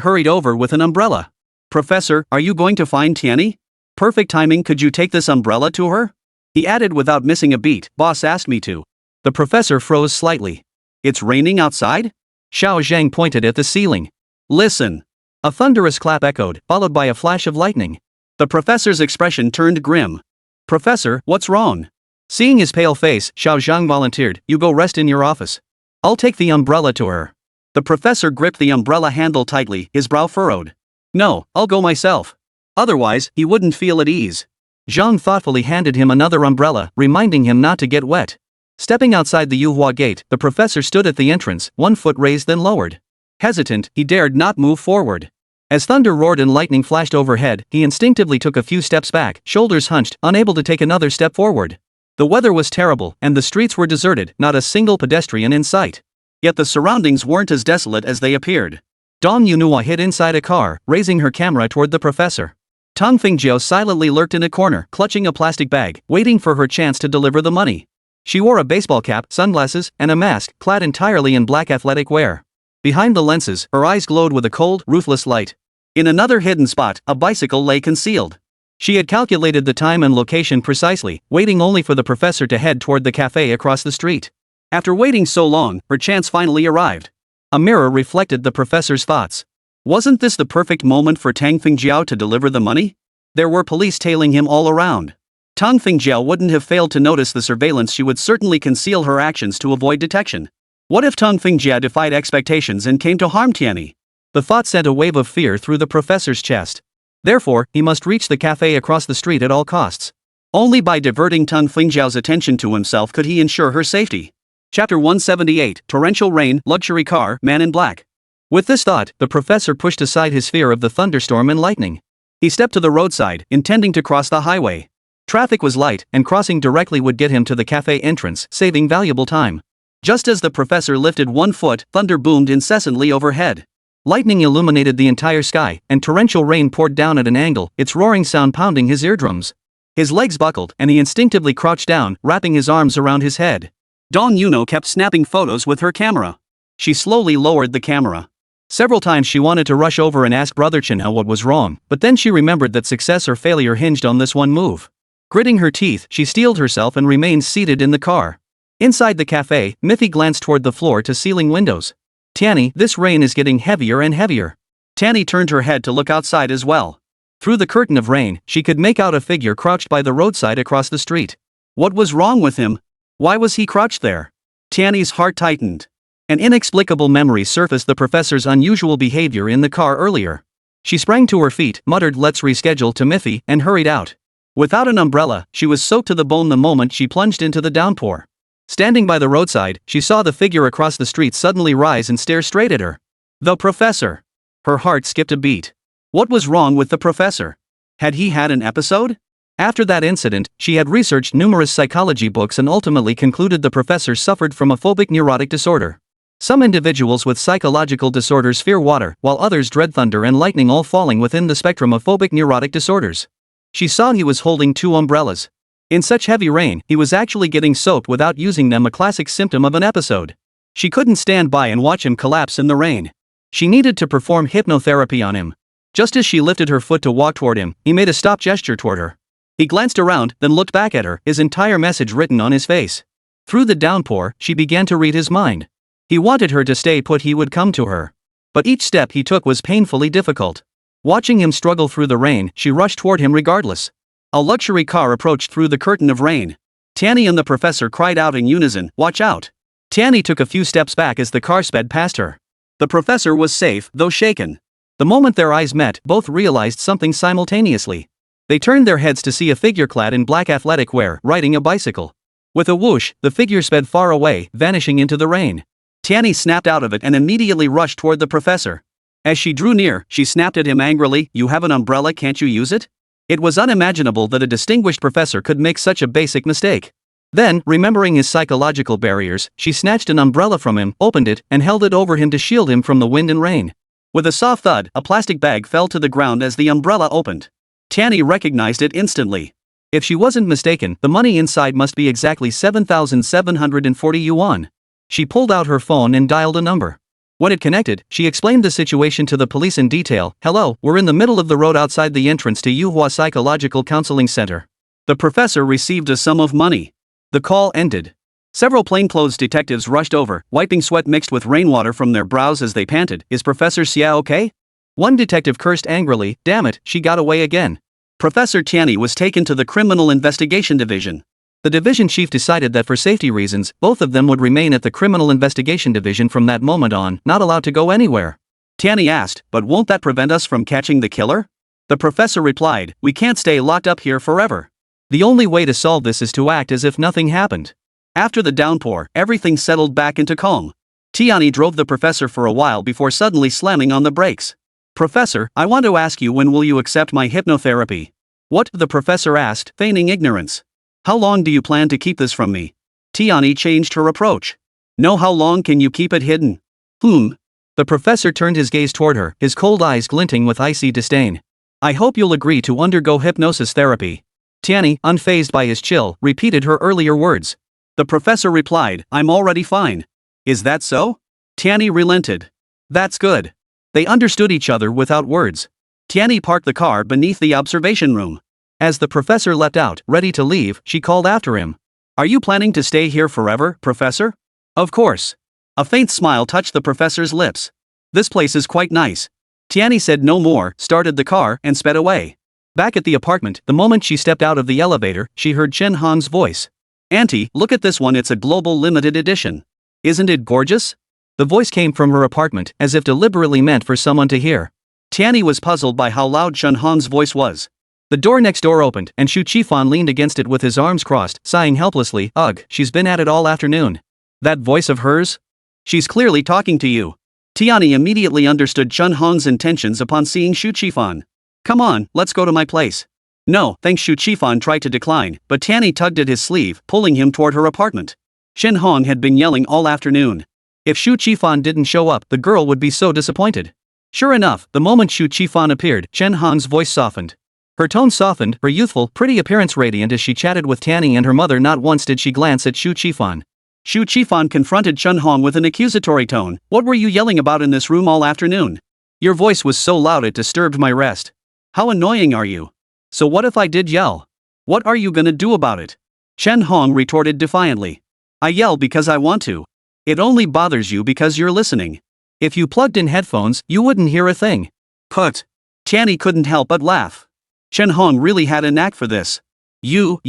hurried over with an umbrella. Professor, are you going to find Tianyi? Perfect timing, could you take this umbrella to her? He added without missing a beat, boss asked me to. The professor froze slightly. It's raining outside? Xiao Zhang pointed at the ceiling. Listen. A thunderous clap echoed, followed by a flash of lightning. The professor's expression turned grim. Professor, what's wrong? Seeing his pale face, Xiao Zhang volunteered, you go rest in your office. I'll take the umbrella to her. The professor gripped the umbrella handle tightly, his brow furrowed. No, I'll go myself. Otherwise, he wouldn't feel at ease. Zhang thoughtfully handed him another umbrella, reminding him not to get wet. Stepping outside the Yuhua gate, the professor stood at the entrance, one foot raised then lowered. Hesitant, he dared not move forward. As thunder roared and lightning flashed overhead, he instinctively took a few steps back, shoulders hunched, unable to take another step forward. The weather was terrible, and the streets were deserted, not a single pedestrian in sight. Yet the surroundings weren't as desolate as they appeared. Dong Yunhua hid inside a car, raising her camera toward the professor. Tang Fengjie silently lurked in a corner, clutching a plastic bag, waiting for her chance to deliver the money. She wore a baseball cap, sunglasses, and a mask, clad entirely in black athletic wear. Behind the lenses, her eyes glowed with a cold, ruthless light. In another hidden spot, a bicycle lay concealed. She had calculated the time and location precisely, waiting only for the professor to head toward the cafe across the street. After waiting so long, her chance finally arrived. A mirror reflected the professor's thoughts. Wasn't this the perfect moment for Tang Fengjie to deliver the money? There were police tailing him all around. Tang Fengjie wouldn't have failed to notice the surveillance. She would certainly conceal her actions to avoid detection. What if Tang Fengjie defied expectations and came to harm Tianyi? The thought sent a wave of fear through the professor's chest. Therefore, he must reach the cafe across the street at all costs. Only by diverting Tang Fengjie's attention to himself could he ensure her safety. Chapter 178, Torrential Rain, Luxury Car, Man in Black. With this thought, the professor pushed aside his fear of the thunderstorm and lightning. He stepped to the roadside, intending to cross the highway. Traffic was light, and crossing directly would get him to the cafe entrance, saving valuable time. Just as the professor lifted one foot, thunder boomed incessantly overhead. Lightning illuminated the entire sky, and torrential rain poured down at an angle, its roaring sound pounding his eardrums. His legs buckled, and he instinctively crouched down, wrapping his arms around his head. Dong Yuno kept snapping photos with her camera. She slowly lowered the camera. Several times she wanted to rush over and ask Brother Chenhe what was wrong, but then she remembered that success or failure hinged on this one move. Gritting her teeth, she steeled herself and remained seated in the car. Inside the cafe, Miffy glanced toward the floor-to-ceiling windows. Tianyi, this rain is getting heavier and heavier. Tianyi turned her head to look outside as well. Through the curtain of rain, she could make out a figure crouched by the roadside across the street. What was wrong with him? Why was he crouched there? Tianyi's heart tightened. An inexplicable memory surfaced the professor's unusual behavior in the car earlier. She sprang to her feet, muttered let's reschedule to Miffy, and hurried out. Without an umbrella, she was soaked to the bone the moment she plunged into the downpour. Standing by the roadside, she saw the figure across the street suddenly rise and stare straight at her. The professor. Her heart skipped a beat. What was wrong with the professor? Had he had an episode? After that incident, she had researched numerous psychology books and ultimately concluded the professor suffered from a phobic neurotic disorder. Some individuals with psychological disorders fear water, while others dread thunder and lightning, all falling within the spectrum of phobic neurotic disorders. She saw he was holding 2 umbrellas. In such heavy rain, he was actually getting soaked without using them, a classic symptom of an episode. She couldn't stand by and watch him collapse in the rain. She needed to perform hypnotherapy on him. Just as she lifted her foot to walk toward him, he made a stop gesture toward her. He glanced around, then looked back at her, his entire message written on his face. Through the downpour, she began to read his mind. He wanted her to stay put, he would come to her. But each step he took was painfully difficult. Watching him struggle through the rain, she rushed toward him regardless. A luxury car approached through the curtain of rain. Tianyi and the professor cried out in unison, "Watch out!" Tianyi took a few steps back as the car sped past her. The professor was safe, though shaken. The moment their eyes met, both realized something simultaneously. They turned their heads to see a figure clad in black athletic wear, riding a bicycle. With a whoosh, the figure sped far away, vanishing into the rain. Tianyi snapped out of it and immediately rushed toward the professor. As she drew near, she snapped at him angrily, "You have an umbrella, can't you use it?" It was unimaginable that a distinguished professor could make such a basic mistake. Then, remembering his psychological barriers, she snatched an umbrella from him, opened it, and held it over him to shield him from the wind and rain. With a soft thud, a plastic bag fell to the ground as the umbrella opened. Tianyi recognized it instantly. If she wasn't mistaken, the money inside must be exactly 7,740 yuan. She pulled out her phone and dialed a number. When it connected, she explained the situation to the police in detail. "Hello, we're in the middle of the road outside the entrance to Yuhua Psychological Counseling Center. The professor received a sum of money." The call ended. Several plainclothes detectives rushed over, wiping sweat mixed with rainwater from their brows as they panted. "Is Professor Xie okay?" One detective cursed angrily, "Damn it, she got away again." Professor Tianyi was taken to the Criminal Investigation Division. The division chief decided that for safety reasons, both of them would remain at the Criminal Investigation Division from that moment on, not allowed to go anywhere. Tianyi asked, "But won't that prevent us from catching the killer?" The professor replied, "We can't stay locked up here forever. The only way to solve this is to act as if nothing happened." After the downpour, everything settled back into calm. Tianyi drove the professor for a while before suddenly slamming on the brakes. "Professor, I want to ask you, when will you accept my hypnotherapy?" "What?" the professor asked, feigning ignorance. "How long do you plan to keep this from me?" Tianyi changed her approach. "No, how long can you keep it hidden?" The professor turned his gaze toward her, his cold eyes glinting with icy disdain. "I hope you'll agree to undergo hypnosis therapy." Tianyi, unfazed by his chill, repeated her earlier words. The professor replied, "I'm already fine." "Is that so?" Tianyi relented. "That's good." They understood each other without words. Tianyi parked the car beneath the observation room. As the professor leapt out, ready to leave, she called after him. "Are you planning to stay here forever, Professor?" "Of course." A faint smile touched the professor's lips. "This place is quite nice." Tianyi said no more, started the car, and sped away. Back at the apartment, the moment she stepped out of the elevator, she heard Chen Hong's voice. "Auntie, look at this one, it's a global limited edition. Isn't it gorgeous?" The voice came from her apartment, as if deliberately meant for someone to hear. Tianyi was puzzled by how loud Chen Hong's voice was. The door next door opened, and Xu Qifan leaned against it with his arms crossed, sighing helplessly. "Ugh, she's been at it all afternoon. That voice of hers? She's clearly talking to you." Tianyi immediately understood Chen Hong's intentions upon seeing Xu Qifan. "Come on, let's go to my place." "No, thanks." Xu Qifan tried to decline, but Tianyi tugged at his sleeve, pulling him toward her apartment. Chen Hong had been yelling all afternoon. If Xu Qifan didn't show up, the girl would be so disappointed. Sure enough, the moment Xu Qifan appeared, Chen Hong's voice softened. Her tone softened, her youthful, pretty appearance radiant as she chatted with Tianyi and her mother. Not once did she glance at Xu Qifan. Xu Qifan confronted Chen Hong with an accusatory tone. "What were you yelling about in this room all afternoon? Your voice was so loud it disturbed my rest. How annoying are you? So what if I did yell? What are you gonna do about it?" Chen Hong retorted defiantly. "I yell because I want to. It only bothers you because you're listening. If you plugged in headphones, you wouldn't hear a thing." "Put." Tianyi couldn't help but laugh. Chen Hong really had a knack for this. You.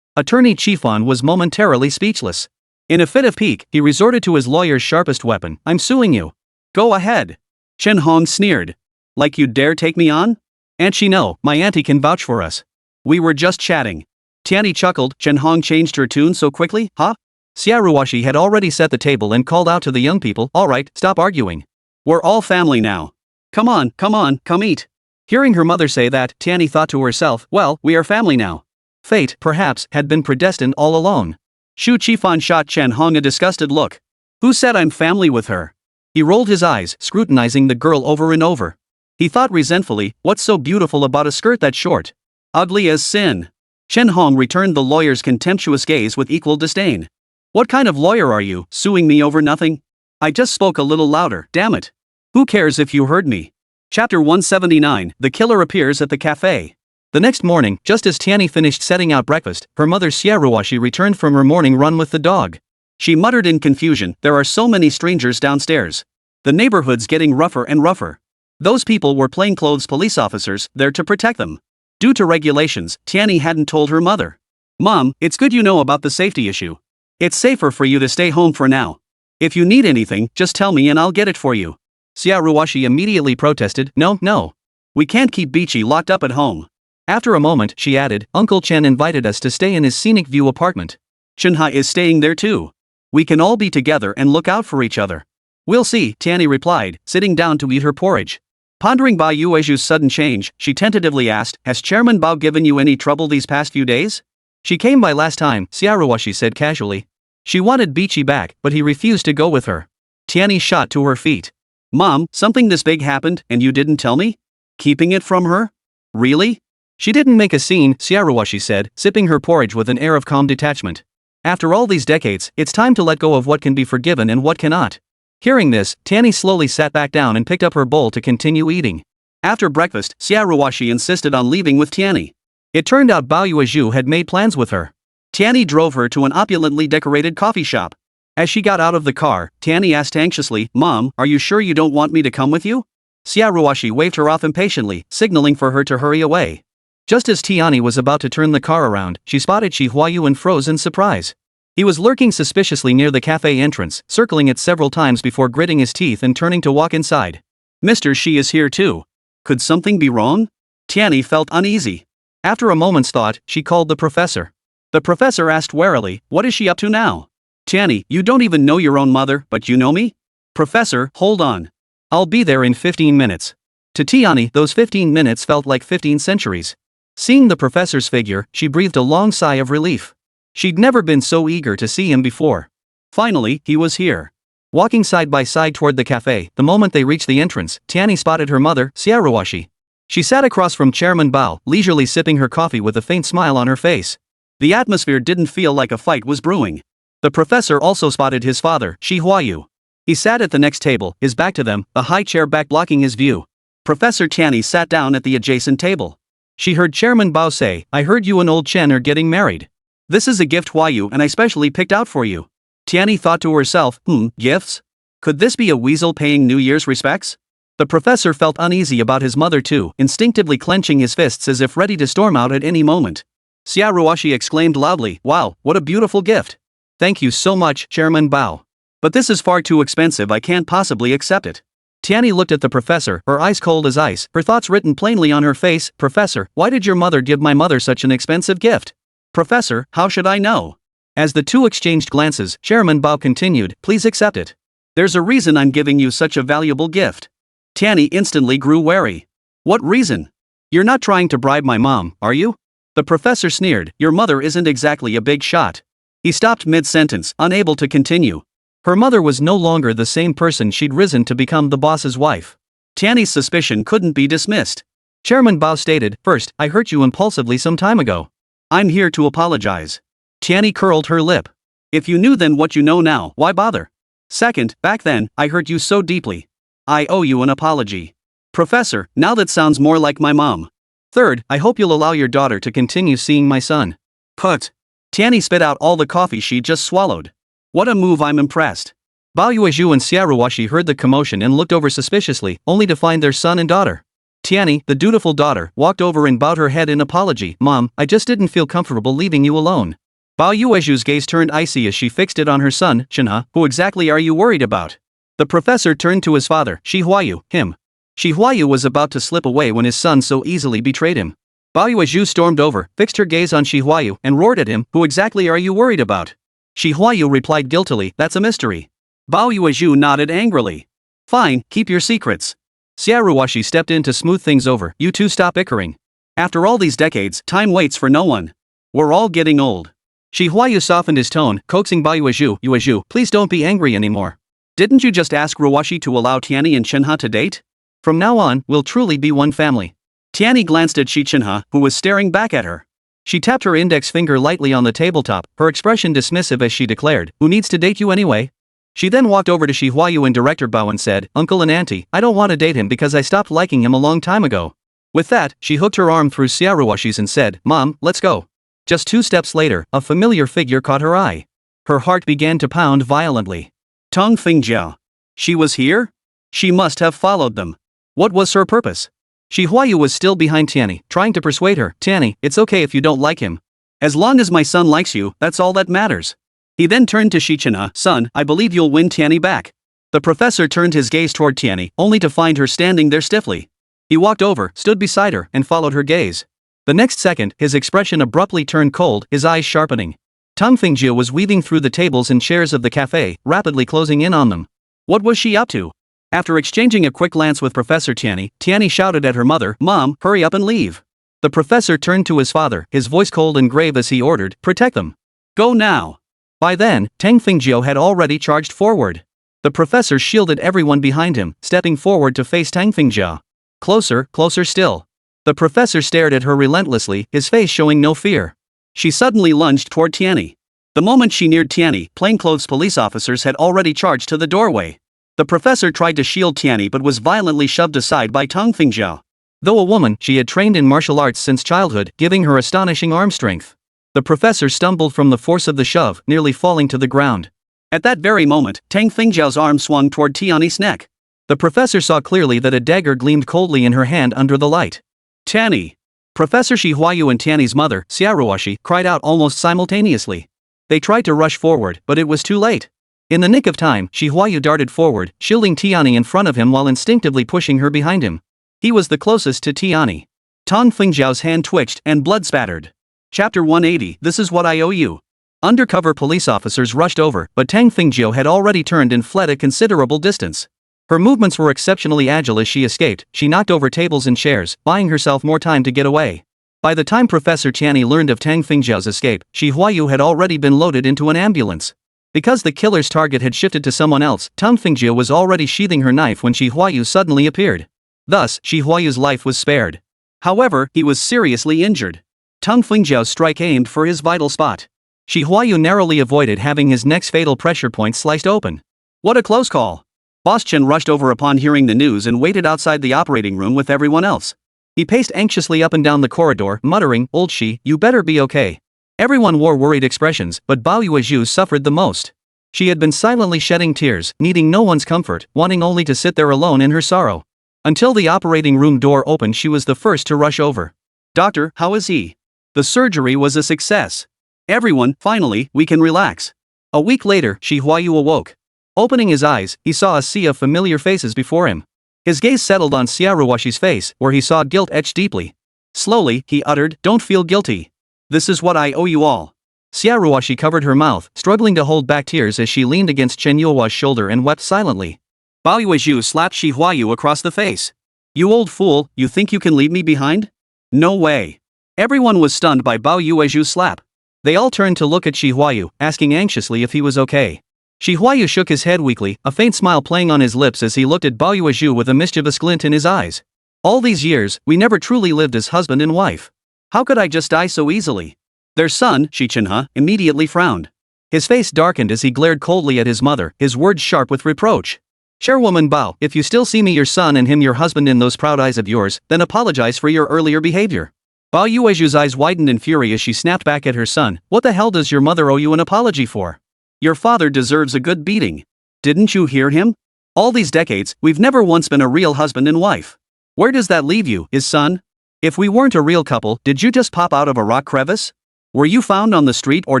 Attorney Chifan was momentarily speechless. In a fit of pique, he resorted to his lawyer's sharpest weapon. I'm suing you. Go ahead. Chen Hong sneered. Like you dare take me on? And she know, my auntie can vouch for us. We were just chatting. Tianyi chuckled. Chen Hong changed her tune so quickly, huh? Xiaoruoshi had already set the table and called out to the young people, alright, stop arguing. We're all family now. Come on, come eat. Hearing her mother say that, Tianyi thought to herself, well, we are family now. Fate, perhaps, had been predestined all along. Shu Qifan shot Chen Hong a disgusted look. Who said I'm family with her? He rolled his eyes, scrutinizing the girl over and over. He thought resentfully, what's so beautiful about a skirt that short? Ugly as sin. Chen Hong returned the lawyer's contemptuous gaze with equal disdain. What kind of lawyer are you, suing me over nothing? I just spoke a little louder, damn it. Who cares if you heard me? Chapter 179, The Killer Appears at the Cafe. The next morning, just as Tianyi finished setting out breakfast, her mother Xiaoruoshi returned from her morning run with the dog. She muttered in confusion, there are so many strangers downstairs. The neighborhood's getting rougher and rougher. Those people were plainclothes police officers, there to protect them. Due to regulations, Tianyi hadn't told her mother. Mom, it's good you know about the safety issue. It's safer for you to stay home for now. If you need anything, just tell me and I'll get it for you. Xiaoruoshi immediately protested, no. We can't keep Bichi locked up at home. After a moment, she added, Uncle Chen invited us to stay in his scenic view apartment. Chenhe is staying there too. We can all be together and look out for each other. We'll see, Tianyi replied, sitting down to eat her porridge. Pondering Bao Yueju's sudden change, she tentatively asked, has Chairman Bao given you any trouble these past few days? She came by last time, Xiaoruoshi said casually. She wanted Bichi back, but he refused to go with her. Tianyi shot to her feet. Mom, something this big happened and you didn't tell me? Keeping it from her? Really? She didn't make a scene, Xiaoruoshi said, sipping her porridge with an air of calm detachment. After all these decades, it's time to let go of what can be forgiven and what cannot. Hearing this, Tianyi slowly sat back down and picked up her bowl to continue eating. After breakfast, Xiaoruoshi insisted on leaving with Tianyi. It turned out Bao Yueju had made plans with her. Tianyi drove her to an opulently decorated coffee shop. As she got out of the car, Tianyi asked anxiously, Mom, are you sure you don't want me to come with you? Xiaoruoshi waved her off impatiently, signaling for her to hurry away. Just as Tianyi was about to turn the car around, she spotted Huayu and froze in surprise. He was lurking suspiciously near the cafe entrance, circling it several times before gritting his teeth and turning to walk inside. Mr. Xi is here too. Could something be wrong? Tianyi felt uneasy. After a moment's thought, she called the professor. The professor asked warily, what is she up to now? Tianyi, you don't even know your own mother, but you know me? Professor, hold on. I'll be there in 15 minutes. To Tianyi, those 15 minutes felt like 15 centuries. Seeing the professor's figure, she breathed a long sigh of relief. She'd never been so eager to see him before. Finally, he was here. Walking side by side toward the cafe, the moment they reached the entrance, Tianyi spotted her mother, Xiaoruoshi. She sat across from Chairman Bao, leisurely sipping her coffee with a faint smile on her face. The atmosphere didn't feel like a fight was brewing. The professor also spotted his father, Huayu. He sat at the next table, his back to them, a high chair back blocking his view. Professor Tianyi sat down at the adjacent table. She heard Chairman Bao say, I heard you and old Chen are getting married. This is a gift Huayu and I specially picked out for you. Tianyi thought to herself, gifts? Could this be a weasel paying New Year's respects? The professor felt uneasy about his mother too, instinctively clenching his fists as if ready to storm out at any moment. Xiaoruoshi exclaimed loudly, wow, what a beautiful gift. Thank you so much, Chairman Bao. But this is far too expensive, I can't possibly accept it. Tianyi looked at the professor, her eyes cold as ice, her thoughts written plainly on her face. Professor, why did your mother give my mother such an expensive gift? Professor, how should I know? As the two exchanged glances, Chairman Bao continued, please accept it. There's a reason I'm giving you such a valuable gift. Tianyi instantly grew wary. What reason? You're not trying to bribe my mom, are you? The professor sneered, your mother isn't exactly a big shot. He stopped mid-sentence, unable to continue. Her mother was no longer the same person she'd risen to become the boss's wife. Tianyi's suspicion couldn't be dismissed. Chairman Bao stated, first, I hurt you impulsively some time ago. I'm here to apologize. Tianyi curled her lip. If you knew then what you know now, why bother? Second, back then, I hurt you so deeply. I owe you an apology. Professor, now that sounds more like my mom. Third, I hope you'll allow your daughter to continue seeing my son. Put. Tianyi spit out all the coffee she'd just swallowed. What a move, I'm impressed. Bao Yueju and Xiaoruoshi heard the commotion and looked over suspiciously, only to find their son and daughter. Tianyi, the dutiful daughter, walked over and bowed her head in apology. Mom, I just didn't feel comfortable leaving you alone. Bao Yuezhu's gaze turned icy as she fixed it on her son, Chenhe. Who exactly are you worried about? The professor turned to his father, Huayu, him. Huayu was about to slip away when his son so easily betrayed him. Bao Yuezhu stormed over, fixed her gaze on Huayu, and roared at him, who exactly are you worried about? Huayu replied guiltily, that's a mystery. Bao Yuezhu nodded angrily. Fine, keep your secrets. Xiaoruoshi stepped in to smooth things over, you two stop bickering. After all these decades, time waits for no one. We're all getting old. Huayu softened his tone, coaxing Bao Yuezhu, please don't be angry anymore. Didn't you just ask Ruoshi to allow Tianyi and Chenhe to date? From now on, we'll truly be one family. Tianyi glanced at Xi Chenhe, who was staring back at her. She tapped her index finger lightly on the tabletop, her expression dismissive as she declared, who needs to date you anyway? She then walked over to Huayu and Director Bao and said, Uncle and Auntie, I don't want to date him because I stopped liking him a long time ago. With that, she hooked her arm through Xiaoruoshi's and said, Mom, let's go. Just 2 steps later, a familiar figure caught her eye. Her heart began to pound violently. Tong Fingjiao. She was here? She must have followed them. What was her purpose? Huayu was still behind Tianyi, trying to persuade her, Tianyi, it's okay if you don't like him. As long as my son likes you, that's all that matters. He then turned to Xi Chenhe, son, I believe you'll win Tianyi back. The professor turned his gaze toward Tianyi, only to find her standing there stiffly. He walked over, stood beside her, and followed her gaze. The next second, his expression abruptly turned cold, his eyes sharpening. Tong Fingjiao was weaving through the tables and chairs of the cafe, rapidly closing in on them. What was she up to? After exchanging a quick glance with Professor Tianyi, Tianyi shouted at her mother, Mom, hurry up and leave. The professor turned to his father, his voice cold and grave as he ordered, protect them. Go now. By then, Tong Fingjiao had already charged forward. The professor shielded everyone behind him, stepping forward to face Tong Fingjiao. Closer, closer still. The professor stared at her relentlessly, his face showing no fear. She suddenly lunged toward Tianyi. The moment she neared Tianyi, plainclothes police officers had already charged to the doorway. The professor tried to shield Tianyi but was violently shoved aside by Tong Fingjiao. Though a woman, she had trained in martial arts since childhood, giving her astonishing arm strength. The professor stumbled from the force of the shove, nearly falling to the ground. At that very moment, Tong Fingjiao's arm swung toward Tianyi's neck. The professor saw clearly that a dagger gleamed coldly in her hand under the light. Tianyi! Professor Huayu and Tianyi's mother, Xiaoruoshi, cried out almost simultaneously. They tried to rush forward, but it was too late. In the nick of time, Huayu darted forward, shielding Tianyi in front of him while instinctively pushing her behind him. He was the closest to Tianyi. Tong Fingjiao's hand twitched and blood spattered. Chapter 180, This is what I owe you. Undercover police officers rushed over, but Tong Fingjiao had already turned and fled a considerable distance. Her movements were exceptionally agile as she escaped. She knocked over tables and chairs, buying herself more time to get away. By the time Professor Tianyi learned of Tong Fingjiao's escape, Huayu had already been loaded into an ambulance. Because the killer's target had shifted to someone else, Tong Fingjiao was already sheathing her knife when Huayu suddenly appeared. Thus, Huayu's life was spared. However, he was seriously injured. Tong Fingjiao's strike aimed for his vital spot. Huayu narrowly avoided having his neck's fatal pressure point sliced open. What a close call! Boss Chen rushed over upon hearing the news and waited outside the operating room with everyone else. He paced anxiously up and down the corridor, muttering, Old Xi, you better be okay. Everyone wore worried expressions, but Bao Yuezhu suffered the most. She had been silently shedding tears, needing no one's comfort, wanting only to sit there alone in her sorrow. Until the operating room door opened, she was the first to rush over. Doctor, how is he? The surgery was a success. Everyone, finally, we can relax. A week later, Huayu awoke. Opening his eyes, he saw a sea of familiar faces before him. His gaze settled on Xiaoruoshi's face, where he saw guilt etched deeply. Slowly, he uttered, Don't feel guilty. This is what I owe you all. Xiaoruoshi covered her mouth, struggling to hold back tears as she leaned against Chen Yuhua's shoulder and wept silently. Bao Yuezhu slapped Huayu across the face. You old fool, you think you can leave me behind? No way. Everyone was stunned by Bao Yuezhu's slap. They all turned to look at Huayu, asking anxiously if he was okay. Huayu shook his head weakly, a faint smile playing on his lips as he looked at Bao Yuezhu with a mischievous glint in his eyes. All these years, we never truly lived as husband and wife. How could I just die so easily? Their son, Xi Chenhe, immediately frowned. His face darkened as he glared coldly at his mother, his words sharp with reproach. Chairwoman Bao, if you still see me your son and him your husband in those proud eyes of yours, then apologize for your earlier behavior. Bao Yuezhu's eyes widened in fury as she snapped back at her son, What the hell does your mother owe you an apology for? Your father deserves a good beating. Didn't you hear him? All these decades, we've never once been a real husband and wife. Where does that leave you, his son? If we weren't a real couple, did you just pop out of a rock crevice? Were you found on the street or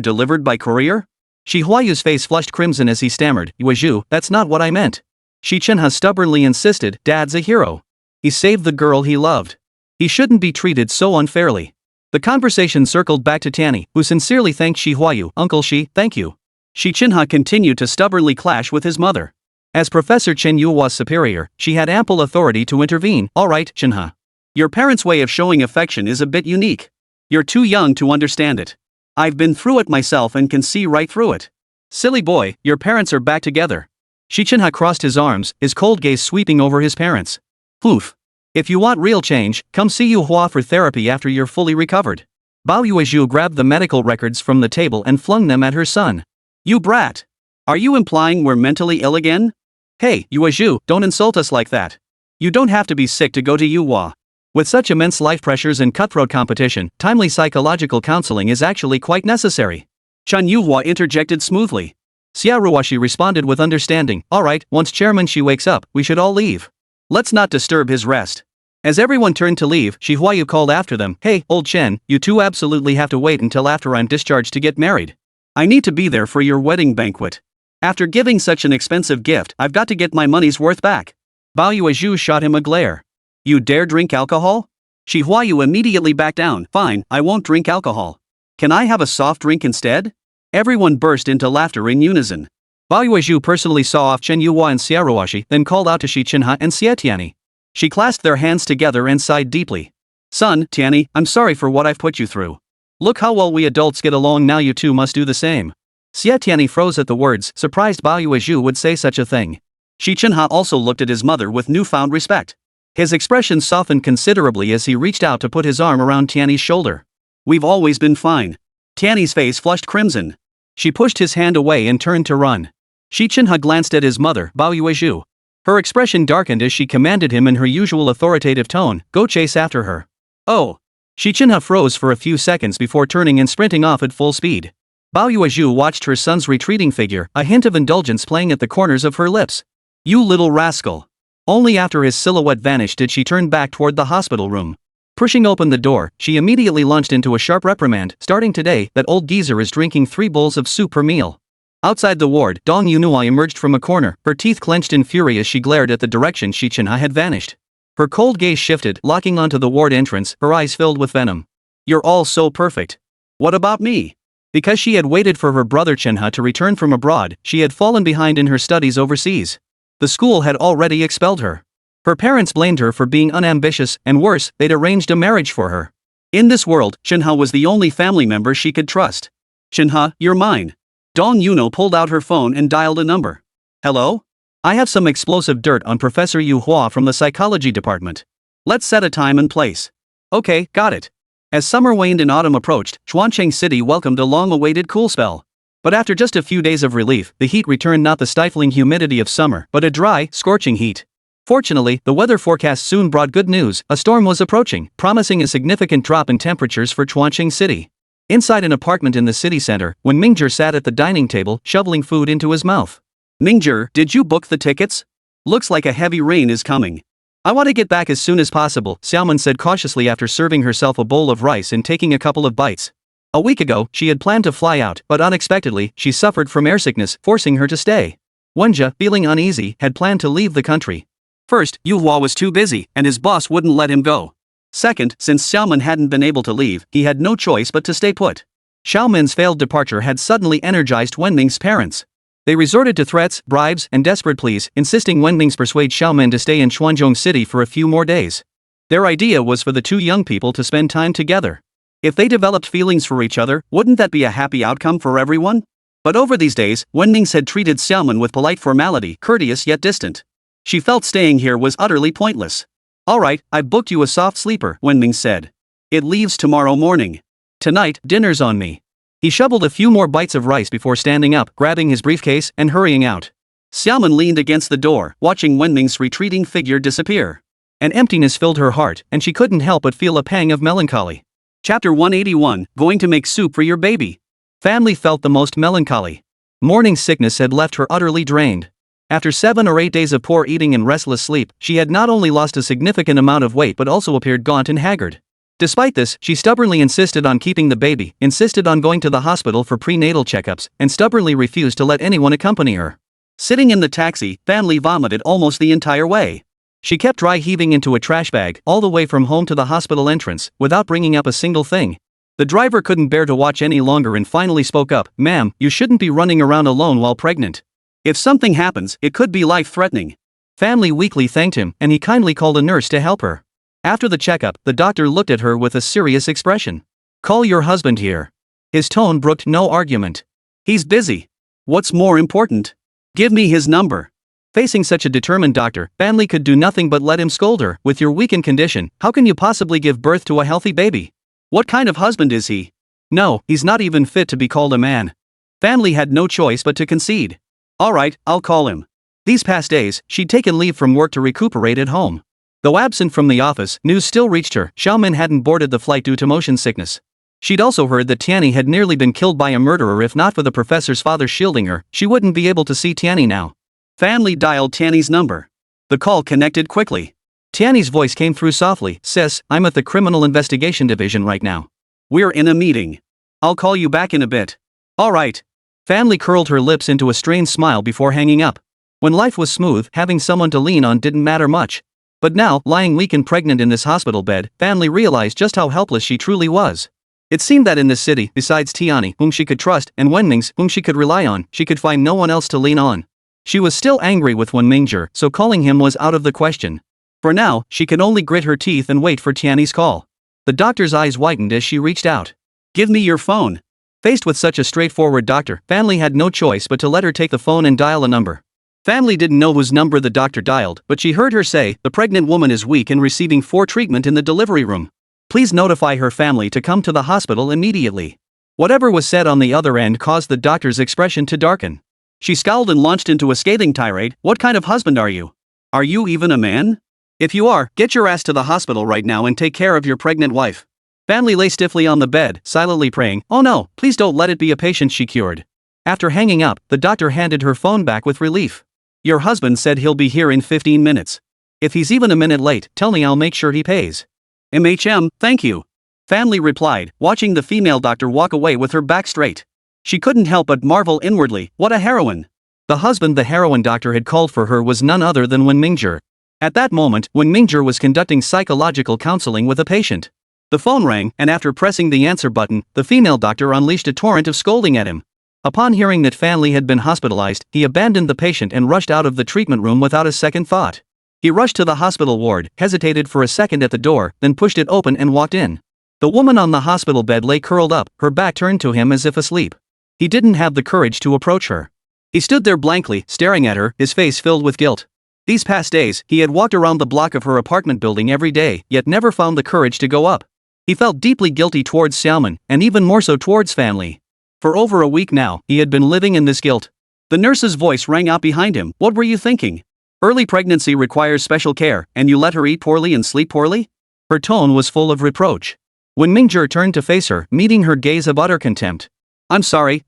delivered by courier? Huayu's face flushed crimson as he stammered, Yuezhu, that's not what I meant. Xi Chenhe stubbornly insisted, Dad's a hero. He saved the girl he loved. He shouldn't be treated so unfairly. The conversation circled back to Tianyi, who sincerely thanked Xi Huayu, Uncle Xi, thank you. Xi Chenhe continued to stubbornly clash with his mother. As Professor Chen Yuhua's superior, she had ample authority to intervene. Alright, Chenhe. Your parents' way of showing affection is a bit unique. You're too young to understand it. I've been through it myself and can see right through it. Silly boy, your parents are back together. Xi Chenhe crossed his arms, his cold gaze sweeping over his parents. Poof. If you want real change, come see Yuhua for therapy after you're fully recovered. Bao Yuezhu grabbed the medical records from the table and flung them at her son. You brat. Are you implying we're mentally ill again? Hey, Yuezhu, don't insult us like that. You don't have to be sick to go to Yuhua. With such immense life pressures and cutthroat competition, timely psychological counseling is actually quite necessary. Chen Yuhua interjected smoothly. Xiaoruoshi responded with understanding, alright, once Chairman Xi wakes up, we should all leave. Let's not disturb his rest. As everyone turned to leave, Xi Huayu called after them, hey, old Chen, you two absolutely have to wait until after I'm discharged to get married. I need to be there for your wedding banquet. After giving such an expensive gift, I've got to get my money's worth back. Bao Yuezhu shot him a glare. You dare drink alcohol? Xi Huayu immediately backed down, fine, I won't drink alcohol. Can I have a soft drink instead? Everyone burst into laughter in unison. Bao Yuezhu personally saw off Chen Yuhua and Xiaoruoshi, then called out to Xie Chenhe and Xie Tianyi. She clasped their hands together and sighed deeply. Son, Tianyi, I'm sorry for what I've put you through. Look how well we adults get along, now you two must do the same. Xie Tianyi froze at the words, surprised Bao Yuezhu would say such a thing. Xi Chenhe also looked at his mother with newfound respect. His expression softened considerably as he reached out to put his arm around Tianyi's shoulder. We've always been fine. Tianyi's face flushed crimson. She pushed his hand away and turned to run. Xi Chenhe glanced at his mother, Bao Yuezhu. Her expression darkened as she commanded him in her usual authoritative tone, go chase after her. Oh. Xi Chenhe froze for a few seconds before turning and sprinting off at full speed. Bao Yuezhu watched her son's retreating figure, a hint of indulgence playing at the corners of her lips. You little rascal. Only after his silhouette vanished did she turn back toward the hospital room. Pushing open the door, she immediately launched into a sharp reprimand, starting today, that old geezer is drinking 3 bowls of soup per meal. Outside the ward, Dong Yunhua emerged from a corner, her teeth clenched in fury as she glared at the direction Xi Chenhe had vanished. Her cold gaze shifted, locking onto the ward entrance, her eyes filled with venom. You're all so perfect. What about me? Because she had waited for her brother Chenhe to return from abroad, she had fallen behind in her studies overseas. The school had already expelled her. Her parents blamed her for being unambitious, and worse, they'd arranged a marriage for her. In this world, Chenhe was the only family member she could trust. Chenhe, you're mine. Dong Yuno pulled out her phone and dialed a number. Hello? I have some explosive dirt on Professor Yuhua from the psychology department. Let's set a time and place. Okay, got it. As summer waned and autumn approached, Chuancheng City welcomed a long-awaited cool spell. But after just a few days of relief, the heat returned, not the stifling humidity of summer, but a dry, scorching heat. Fortunately, the weather forecast soon brought good news. A storm was approaching, promising a significant drop in temperatures for Chuancheng City. Inside an apartment in the city center, when Mingzhong sat at the dining table, shoveling food into his mouth. Mingzhong, did you book the tickets? Looks like a heavy rain is coming. I want to get back as soon as possible, Xiaoman said cautiously after serving herself a bowl of rice and taking a couple of bites. A week ago, she had planned to fly out, but unexpectedly, she suffered from airsickness, forcing her to stay. Wenjia, feeling uneasy, had planned to leave the country. First, Yuhua was too busy, and his boss wouldn't let him go. Second, since Xiaoman hadn't been able to leave, he had no choice but to stay put. Xiaoman's failed departure had suddenly energized Wenming's parents. They resorted to threats, bribes, and desperate pleas, insisting Wenming's persuade Xiaoman to stay in Chuanzhong City for a few more days. Their idea was for the two young people to spend time together. If they developed feelings for each other, wouldn't that be a happy outcome for everyone? But over these days, Wenming had treated Xiaoman with polite formality, courteous yet distant. She felt staying here was utterly pointless. Alright, I booked you a soft sleeper, Wenming said. It leaves tomorrow morning. Tonight, dinner's on me. He shoveled a few more bites of rice before standing up, grabbing his briefcase, and hurrying out. Xiaoman leaned against the door, watching Wenming's retreating figure disappear. An emptiness filled her heart, and she couldn't help but feel a pang of melancholy. Chapter 181, Going to make soup for your baby. Family felt the most melancholy. Morning sickness had left her utterly drained. After 7 or 8 days of poor eating and restless sleep, she had not only lost a significant amount of weight but also appeared gaunt and haggard. Despite this, she stubbornly insisted on keeping the baby, insisted on going to the hospital for prenatal checkups, and stubbornly refused to let anyone accompany her. Sitting in the taxi, family vomited almost the entire way. She kept dry heaving into a trash bag all the way from home to the hospital entrance, without bringing up a single thing. The driver couldn't bear to watch any longer and finally spoke up, "Ma'am, you shouldn't be running around alone while pregnant. If something happens, it could be life-threatening." Family weakly thanked him, and he kindly called a nurse to help her. After the checkup, the doctor looked at her with a serious expression. "Call your husband here." His tone brooked no argument. "He's busy. What's more important? Give me his number." Facing such a determined doctor, family could do nothing but let him scold her. "With your weakened condition, how can you possibly give birth to a healthy baby? What kind of husband is he? No, he's not even fit to be called a man." Family had no choice but to concede. "All right, I'll call him." These past days, she'd taken leave from work to recuperate at home. Though absent from the office, news still reached her. Xiaomin hadn't boarded the flight due to motion sickness. She'd also heard that Tianyi had nearly been killed by a murderer. If not for the professor's father shielding her, she wouldn't be able to see Tianyi now. Family dialed Tianyi's number. The call connected quickly. Tianyi's voice came through softly. "Sis, I'm at the Criminal Investigation Division right now. We're in a meeting. I'll call you back in a bit." "All right." Family curled her lips into a strained smile before hanging up. When life was smooth, having someone to lean on didn't matter much. But now, lying weak and pregnant in this hospital bed, family realized just how helpless she truly was. It seemed that in this city, besides Tianyi, whom she could trust, and Wenming's, whom she could rely on, she could find no one else to lean on. She was still angry with Wenmingzhong, so calling him was out of the question. For now, she could only grit her teeth and wait for Tianyi's call. The doctor's eyes widened as she reached out. "Give me your phone." Faced with such a straightforward doctor, family had no choice but to let her take the phone and dial a number. Family didn't know whose number the doctor dialed, but she heard her say, "The pregnant woman is weak and receiving treatment in the delivery room. Please notify her family to come to the hospital immediately." Whatever was said on the other end caused the doctor's expression to darken. She scowled and launched into a scathing tirade. "What kind of husband are you? Are you even a man? If you are, get your ass to the hospital right now and take care of your pregnant wife." Family lay stiffly on the bed, silently praying, "Oh no, please don't let it be a patient she cured." After hanging up, the doctor handed her phone back with relief. "Your husband said he'll be here in 15 minutes. If he's even a minute late, tell me, I'll make sure he pays." Thank you." Family replied, watching the female doctor walk away with her back straight. She couldn't help but marvel inwardly, what a heroine. The husband the heroine doctor had called for her was none other than Wenmingzhong. At that moment, Wenmingzhong was conducting psychological counseling with a patient. The phone rang, and after pressing the answer button, the female doctor unleashed a torrent of scolding at him. Upon hearing that family had been hospitalized, he abandoned the patient and rushed out of the treatment room without a second thought. He rushed to the hospital ward, hesitated for a second at the door, then pushed it open and walked in. The woman on the hospital bed lay curled up, her back turned to him as if asleep. He didn't have the courage to approach her. He stood there blankly, staring at her, his face filled with guilt. These past days, he had walked around the block of her apartment building every day, yet never found the courage to go up. He felt deeply guilty towards Xiaomin, and even more so towards family. For over a week now, he had been living in this guilt. The nurse's voice rang out behind him. "What were you thinking? Early pregnancy requires special care, and you let her eat poorly and sleep poorly?" Her tone was full of reproach. Wenmingzhong turned to face her, meeting her gaze of utter contempt. I'm sorry.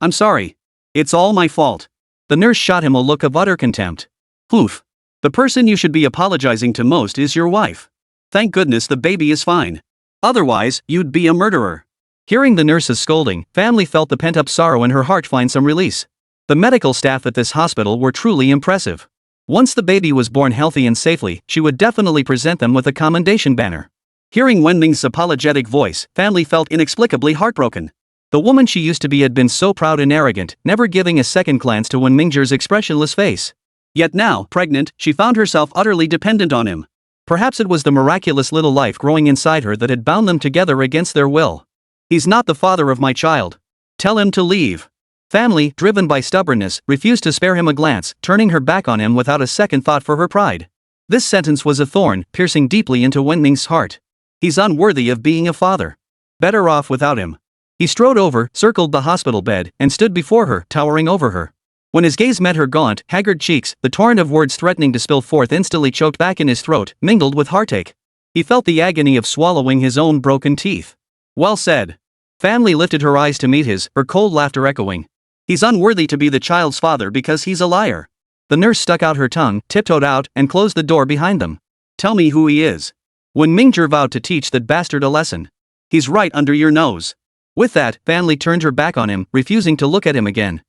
It's all my fault." The nurse shot him a look of utter contempt. "Oof. The person you should be apologizing to most is your wife. Thank goodness the baby is fine. Otherwise, you'd be a murderer." Hearing the nurse's scolding, family felt the pent-up sorrow in her heart find some release. The medical staff at this hospital were truly impressive. Once the baby was born healthy and safely, she would definitely present them with a commendation banner. Hearing Wenming's apologetic voice, family felt inexplicably heartbroken. The woman she used to be had been so proud and arrogant, never giving a second glance to Wenmingzhong's expressionless face. Yet now, pregnant, she found herself utterly dependent on him. Perhaps it was the miraculous little life growing inside her that had bound them together against their will. "He's not the father of my child. Tell him to leave." Family, driven by stubbornness, refused to spare him a glance, turning her back on him without a second thought for her pride. This sentence was a thorn, piercing deeply into Wenming's heart. He's unworthy of being a father. Better off without him. He strode over, circled the hospital bed, and stood before her, towering over her. When his gaze met her gaunt, haggard cheeks, the torrent of words threatening to spill forth instantly choked back in his throat, mingled with heartache. He felt the agony of swallowing his own broken teeth. "Well said." Family lifted her eyes to meet his, her cold laughter echoing. "He's unworthy to be the child's father because he's a liar." The nurse stuck out her tongue, tiptoed out, and closed the door behind them. "Tell me who he is." Wenmingzhong vowed to teach that bastard a lesson. He's right under your nose. With that, Fan Li turned her back on him, refusing to look at him again.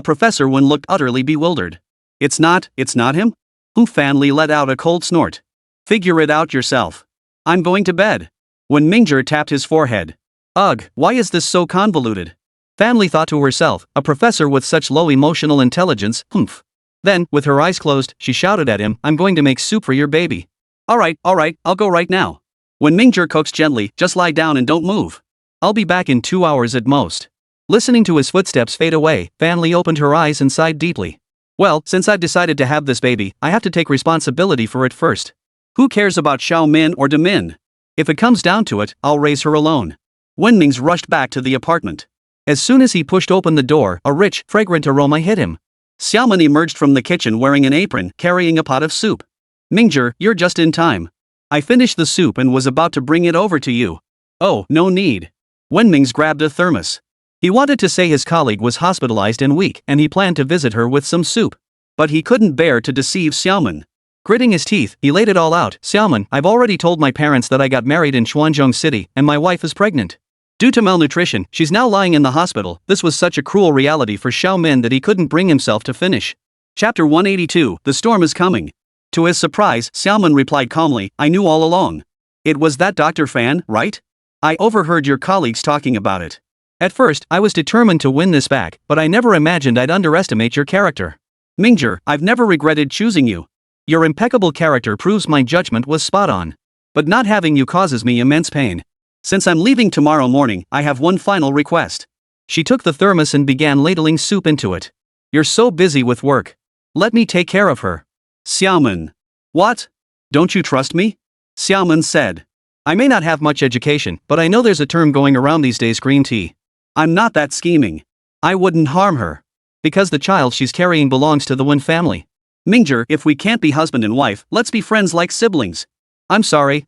Professor Wen looked utterly bewildered. It's not him? Fan Li let out a cold snort. Figure it out yourself. I'm going to bed. When Mingzhong tapped his forehead. Ugh, why is this so convoluted? Fan Li thought to herself, a professor with such low emotional intelligence, humph. Then, with her eyes closed, she shouted at him, I'm going to make soup for your baby. Alright, I'll go right now. When Mingzhong coaxed gently, just lie down and don't move. I'll be back in 2 hours at most. Listening to his footsteps fade away, Fan Li opened her eyes and sighed deeply. Well, since I've decided to have this baby, I have to take responsibility for it first. Who cares about Xiao Min or De Min? If it comes down to it, I'll raise her alone. Wenming's rushed back to the apartment. As soon as he pushed open the door, a rich, fragrant aroma hit him. Xiaomin emerged from the kitchen wearing an apron, carrying a pot of soup. Mingzhong, you're just in time. I finished the soup and was about to bring it over to you. Oh, no need. Wenming's grabbed a thermos. He wanted to say his colleague was hospitalized and weak, and he planned to visit her with some soup. But he couldn't bear to deceive Xiaomin. Gritting his teeth, he laid it all out. Xiaomin, I've already told my parents that I got married in Xuanzhong City, and my wife is pregnant. Due to malnutrition, she's now lying in the hospital. This was such a cruel reality for Xiao Min that he couldn't bring himself to finish. Chapter 182, The Storm is Coming. To his surprise, Xiaomin replied calmly, I knew all along. It was that Dr. Fan, right? I overheard your colleagues talking about it. At first, I was determined to win this back, but I never imagined I'd underestimate your character. Mingzhong, I've never regretted choosing you. Your impeccable character proves my judgment was spot on. But not having you causes me immense pain. Since I'm leaving tomorrow morning, I have one final request. She took the thermos and began ladling soup into it. You're so busy with work. Let me take care of her. Xiaomin. What? Don't you trust me? Xiaomin said. I may not have much education, but I know there's a term going around these days, green tea. I'm not that scheming. I wouldn't harm her. Because the child she's carrying belongs to the Wen family. Mingzhong, if we can't be husband and wife, let's be friends like siblings. I'm sorry,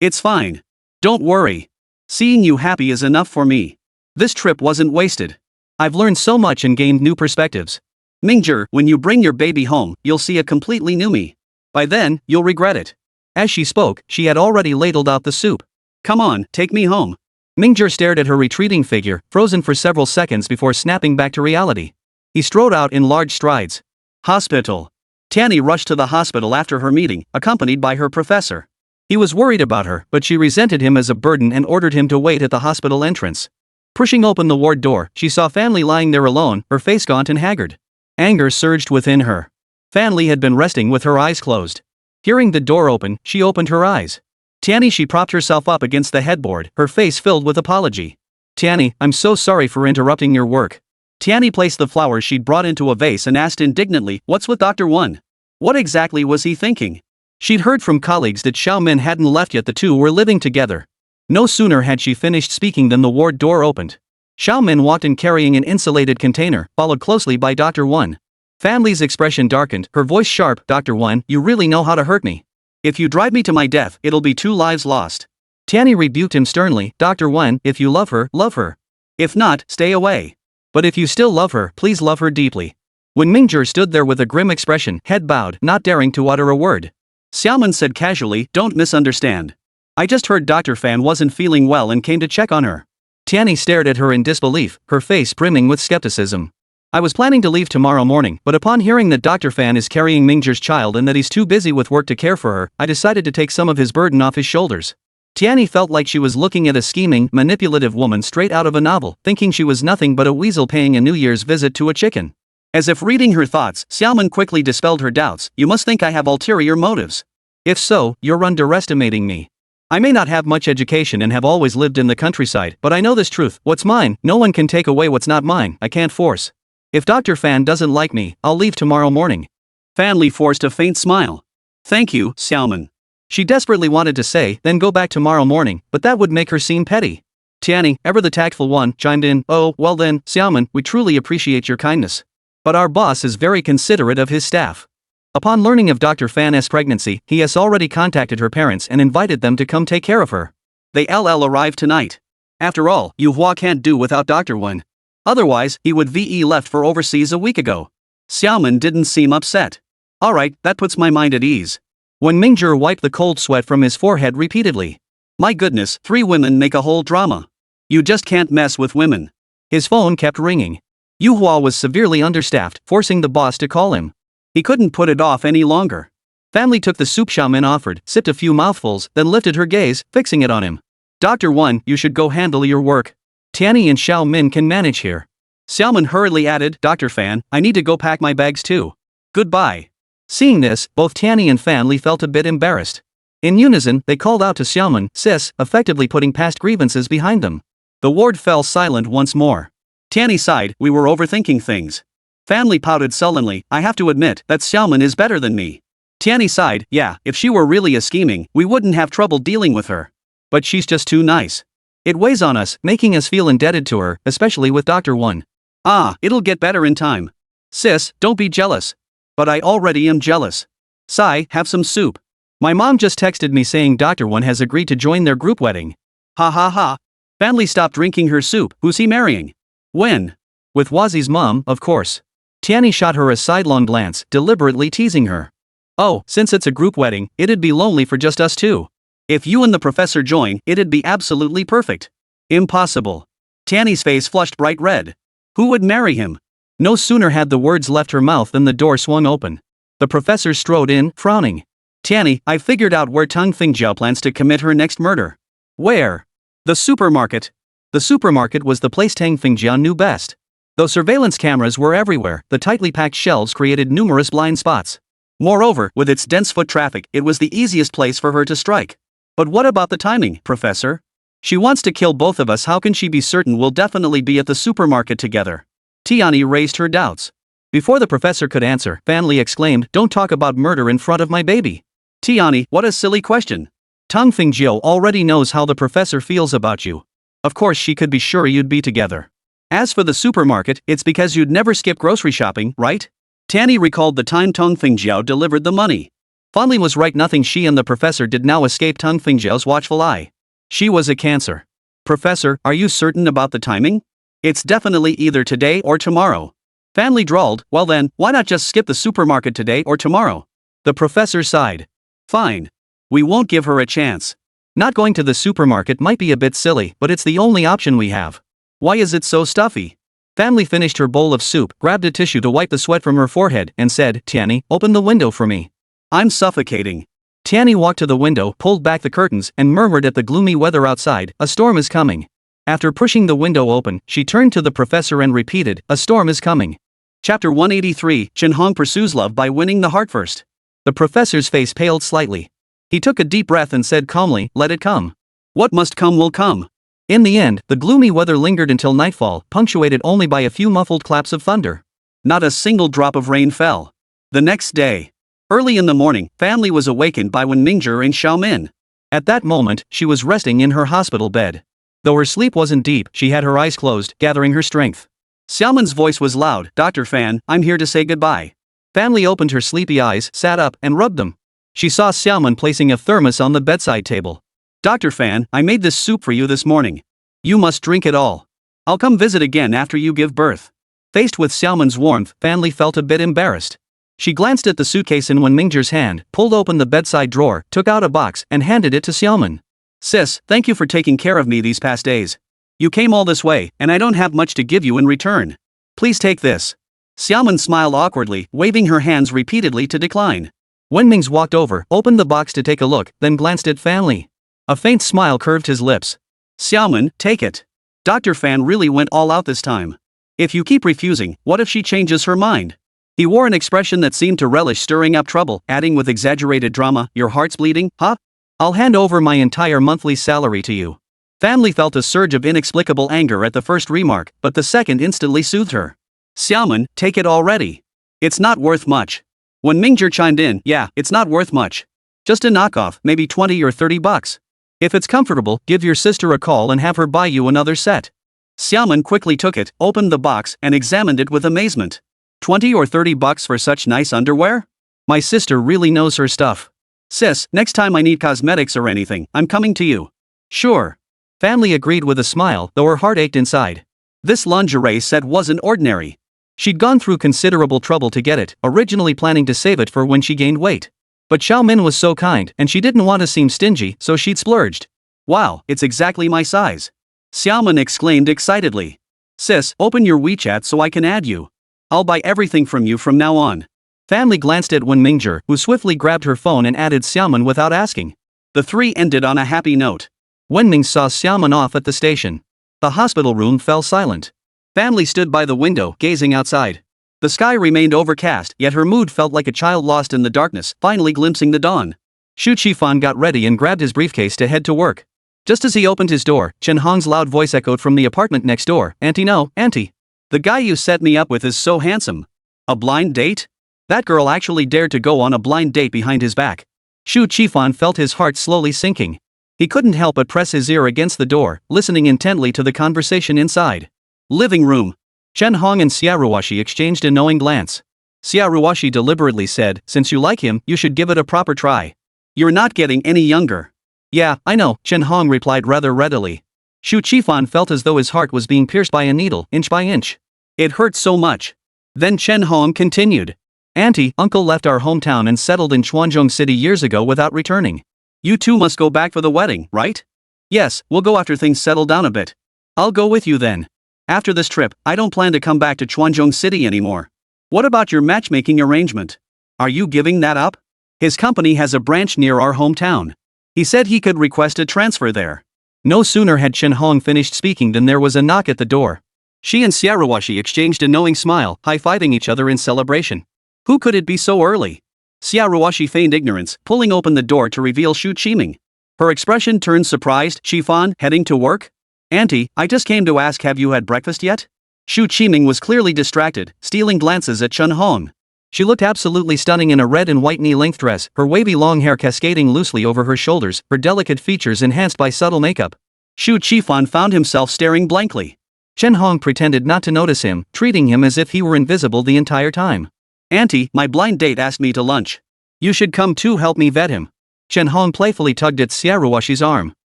It's fine. Don't worry. Seeing you happy is enough for me. This trip wasn't wasted. I've learned so much and gained new perspectives. Mingzhong, when you bring your baby home, you'll see a completely new me. By then, you'll regret it. As she spoke, she had already ladled out the soup. Come on, take me home. Mingzhong stared at her retreating figure, frozen for several seconds before snapping back to reality. He strode out in large strides. Hospital. Tianyi rushed to the hospital after her meeting, accompanied by her professor. He was worried about her, but she resented him as a burden and ordered him to wait at the hospital entrance. Pushing open the ward door, she saw Fan Li lying there alone, her face gaunt and haggard. Anger surged within her. Fan Li had been resting with her eyes closed. Hearing the door open, she opened her eyes. Tianyi, she propped herself up against the headboard, her face filled with apology. Tianyi, I'm so sorry for interrupting your work. Tianyi placed the flowers she'd brought into a vase and asked indignantly, what's with Dr. Wen? What exactly was he thinking? She'd heard from colleagues that Xiao Min hadn't left yet, the two were living together. No sooner had she finished speaking than the ward door opened. Xiao Min walked in carrying an insulated container, followed closely by Dr. Wen. Fan Li's expression darkened, her voice sharp, Dr. Wen, you really know how to hurt me. If you drive me to my death, it'll be 2 lives lost. Tianyi rebuked him sternly, Dr. Wen, if you love her, love her. If not, stay away. But if you still love her, please love her deeply. When Mingzhong stood there with a grim expression, head bowed, not daring to utter a word. Xiaomin said casually, don't misunderstand. I just heard Dr. Fan wasn't feeling well and came to check on her. Tianyi stared at her in disbelief, her face brimming with skepticism. I was planning to leave tomorrow morning, but upon hearing that Dr. Fan is carrying Mingzhong's child and that he's too busy with work to care for her, I decided to take some of his burden off his shoulders. Tianyi felt like she was looking at a scheming, manipulative woman straight out of a novel, thinking she was nothing but a weasel paying a New Year's visit to a chicken. As if reading her thoughts, Xiaomin quickly dispelled her doubts, you must think I have ulterior motives. If so, you're underestimating me. I may not have much education and have always lived in the countryside, but I know this truth, what's mine, no one can take away what's not mine, I can't force. If Dr. Fan doesn't like me, I'll leave tomorrow morning. Fan Li forced a faint smile. Thank you, Xiaomin. She desperately wanted to say, then go back tomorrow morning, but that would make her seem petty. Tianyi, ever the tactful one, chimed in, oh, well then, Xiaomin, we truly appreciate your kindness. But our boss is very considerate of his staff. Upon learning of Dr. Fan's pregnancy, he has already contacted her parents and invited them to come take care of her. They arrive tonight. After all, Yuhua can't do without Dr. Wen. Otherwise, he would left for overseas a week ago. Xiaomin didn't seem upset. Alright, that puts my mind at ease. When Mingzhong wiped the cold sweat from his forehead repeatedly. My goodness, 3 women make a whole drama. You just can't mess with women. His phone kept ringing. Yuhua was severely understaffed, forcing the boss to call him. He couldn't put it off any longer. Family took the soup Xiaomin offered, sipped a few mouthfuls, then lifted her gaze, fixing it on him. Dr. 1, you should go handle your work. Tianyi and Xiaomin can manage here. Xiaomin hurriedly added, Dr. Fan, I need to go pack my bags too. Goodbye. Seeing this, both Tianyi and Fan felt a bit embarrassed. In unison, they called out to Xiaomin, sis, effectively putting past grievances behind them. The ward fell silent once more. Tianyi sighed, we were overthinking things. Family pouted sullenly, I have to admit that Xiaomin is better than me. Tianyi sighed, yeah, if she were really a scheming, we wouldn't have trouble dealing with her. But she's just too nice. It weighs on us, making us feel indebted to her, especially with Dr. 1. Ah, it'll get better in time. Sis, don't be jealous. But I already am jealous. Sai, have some soup. My mom just texted me saying Dr. 1 has agreed to join their group wedding. Ha ha ha. Family stopped drinking her soup, who's he marrying? When? With Wazi's mom, of course. Tianyi shot her a sidelong glance, deliberately teasing her. Oh, since it's a group wedding, it'd be lonely for just us two. If you and the professor join, it'd be absolutely perfect. Impossible. Tianyi's face flushed bright red. Who would marry him? No sooner had the words left her mouth than the door swung open. The professor strode in, frowning. Tianyi, I figured out where Tang Fingjiao plans to commit her next murder. Where? The supermarket. The supermarket was the place Tang Fingjiao knew best. Though surveillance cameras were everywhere, the tightly packed shelves created numerous blind spots. Moreover, with its dense foot traffic, it was the easiest place for her to strike. But what about the timing, Professor? She wants to kill both of us. How can she be certain we'll definitely be at the supermarket together? Tianyi raised her doubts. Before the professor could answer, Fanli exclaimed, don't talk about murder in front of my baby. Tianyi, what a silly question. Tang Fingjiao already knows how the professor feels about you. Of course she could be sure you'd be together. As for the supermarket, it's because you'd never skip grocery shopping, right? Tianyi recalled the time Tang Fingjiao delivered the money. Fanli was right, nothing she and the professor did now escape Tang Fingjiao's watchful eye. She was a cancer. Professor, are you certain about the timing? It's definitely either today or tomorrow. Fanli drawled, well then, why not just skip the supermarket today or tomorrow? The professor sighed. Fine. We won't give her a chance. Not going to the supermarket might be a bit silly, but it's the only option we have. Why is it so stuffy? Fanli finished her bowl of soup, grabbed a tissue to wipe the sweat from her forehead, and said, Tianyi, open the window for me. I'm suffocating. Tianyi walked to the window, pulled back the curtains, and murmured at the gloomy weather outside, a storm is coming. After pushing the window open, she turned to the professor and repeated, a storm is coming. Chapter 183, Chenhong pursues love by winning the heart first. The professor's face paled slightly. He took a deep breath and said calmly, let it come. What must come will come. In the end, the gloomy weather lingered until nightfall, punctuated only by a few muffled claps of thunder. Not a single drop of rain fell. The next day, early in the morning, family was awakened by Wen Mingzhong and Xiaomin. At that moment, she was resting in her hospital bed. Though her sleep wasn't deep, she had her eyes closed, gathering her strength. Xiaomin's voice was loud, Dr. Fan, I'm here to say goodbye. Family opened her sleepy eyes, sat up, and rubbed them. She saw Xiaomin placing a thermos on the bedside table. Dr. Fan, I made this soup for you this morning. You must drink it all. I'll come visit again after you give birth. Faced with Xiaomin's warmth, Fanli felt a bit embarrassed. She glanced at the suitcase in Wen Mingzhong's hand, pulled open the bedside drawer, took out a box, and handed it to Xiaomin. Sis, thank you for taking care of me these past days. You came all this way, and I don't have much to give you in return. Please take this. Xiaomin smiled awkwardly, waving her hands repeatedly to decline. Wen Mingzhong walked over, opened the box to take a look, then glanced at Fanli. A faint smile curved his lips. Xiaomin, take it. Dr. Fan really went all out this time. If you keep refusing, what if she changes her mind? He wore an expression that seemed to relish stirring up trouble, adding with exaggerated drama, your heart's bleeding, huh? I'll hand over my entire monthly salary to you. Fanli felt a surge of inexplicable anger at the first remark, but the second instantly soothed her. Xiaomin, take it already. It's not worth much. When Mingzhong chimed in, yeah, it's not worth much. Just a knockoff, maybe 20 or 30 bucks. If it's comfortable, give your sister a call and have her buy you another set. Xiaomin quickly took it, opened the box, and examined it with amazement. 20 or 30 bucks for such nice underwear? My sister really knows her stuff. Sis, next time I need cosmetics or anything, I'm coming to you. Sure. Fanli agreed with a smile, though her heart ached inside. This lingerie set wasn't ordinary. She'd gone through considerable trouble to get it, originally planning to save it for when she gained weight. But Xiaomin was so kind, and she didn't want to seem stingy, so she'd splurged. Wow, it's exactly my size. Xiaoman exclaimed excitedly. Sis, open your WeChat so I can add you. I'll buy everything from you from now on. Family glanced at Wen Mingzhong, who swiftly grabbed her phone and added Xiaoman without asking. The three ended on a happy note. Wen Ming saw Xiaoman off at the station. The hospital room fell silent. Family stood by the window, gazing outside. The sky remained overcast, yet her mood felt like a child lost in the darkness, finally glimpsing the dawn. Xu Qifan got ready and grabbed his briefcase to head to work. Just as he opened his door, Chen Hong's loud voice echoed from the apartment next door. Auntie, no, Auntie. The guy you set me up with is so handsome. A blind date? That girl actually dared to go on a blind date behind his back. Xu Qifan felt his heart slowly sinking. He couldn't help but press his ear against the door, listening intently to the conversation inside. Living room. Chen Hong and Xia Ruoxi exchanged a knowing glance. Xia Ruoxi deliberately said, since you like him, you should give it a proper try. You're not getting any younger. Yeah, I know, Chen Hong replied rather readily. Xu Qifan felt as though his heart was being pierced by a needle, inch by inch. It hurt so much. Then Chen Hong continued. Auntie, uncle left our hometown and settled in Chuanzhong City years ago without returning. You two must go back for the wedding, right? Yes, we'll go after things settle down a bit. I'll go with you then. After this trip, I don't plan to come back to Chuanzhong City anymore. What about your matchmaking arrangement? Are you giving that up? His company has a branch near our hometown. He said he could request a transfer there. No sooner had Chen Hong finished speaking than there was a knock at the door. She and Xia Ruoxi exchanged a knowing smile, high-fiving each other in celebration. Who could it be so early? Xia Ruoxi feigned ignorance, pulling open the door to reveal Xu Qiming. Her expression turned surprised. Qifan, heading to work? Auntie, I just came to ask, have you had breakfast yet? Xu Qiming was clearly distracted, stealing glances at Chen Hong. She looked absolutely stunning in a red and white knee-length dress, her wavy long hair cascading loosely over her shoulders, her delicate features enhanced by subtle makeup. Xu Qifan found himself staring blankly. Chen Hong pretended not to notice him, treating him as if he were invisible the entire time. Auntie, my blind date asked me to lunch. You should come too, help me vet him. Chen Hong playfully tugged at Xia Ruoxi's arm.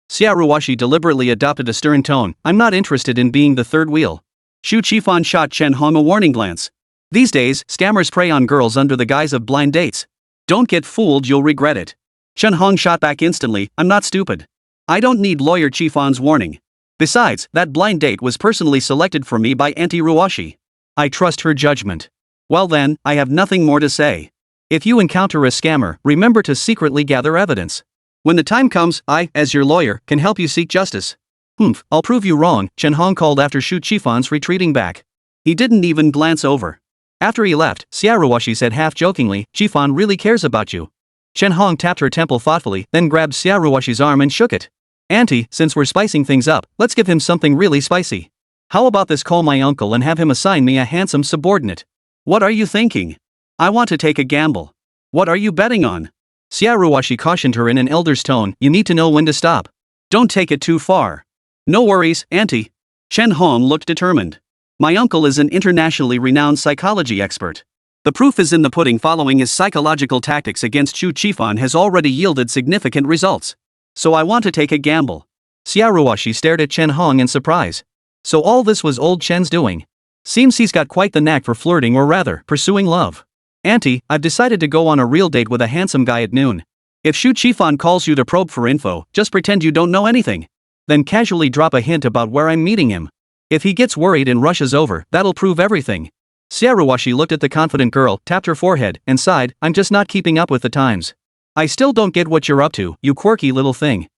Xia Ruoxi deliberately adopted a stern tone. I'm not interested in being the third wheel. Xu Qifan shot Chen Hong a warning glance. These days, scammers prey on girls under the guise of blind dates. Don't get fooled, you'll regret it. Chen Hong shot back instantly. I'm not stupid. I don't need lawyer Qifan's warning. Besides, that blind date was personally selected for me by Auntie Ruoxi. I trust her judgment. Well then, I have nothing more to say. If you encounter a scammer, remember to secretly gather evidence. When the time comes, I, as your lawyer, can help you seek justice. I'll prove you wrong, Chen Hong called after Xu Qifan's retreating back. He didn't even glance over. After he left, Xia Ruoxi said half-jokingly, Qifan really cares about you. Chen Hong tapped her temple thoughtfully, then grabbed Xia Ruoxi's arm and shook it. Auntie, since we're spicing things up, let's give him something really spicy. How about this, call my uncle and have him assign me a handsome subordinate? What are you thinking? I want to take a gamble. What are you betting on? Xia Ruoxi cautioned her in an elder's tone, you need to know when to stop. Don't take it too far. No worries, Auntie. Chen Hong looked determined. My uncle is an internationally renowned psychology expert. The proof is in the pudding. Following his psychological tactics against Xu Qifan has already yielded significant results. So I want to take a gamble. Xia Ruoxi stared at Chen Hong in surprise. So all this was old Chen's doing. Seems he's got quite the knack for flirting, or rather, pursuing love. Auntie, I've decided to go on a real date with a handsome guy at noon. If Xu Qifan calls you to probe for info, just pretend you don't know anything. Then casually drop a hint about where I'm meeting him. If he gets worried and rushes over, that'll prove everything. Xia Ruoxi looked at the confident girl, tapped her forehead, and sighed, I'm just not keeping up with the times. I still don't get what you're up to, you quirky little thing.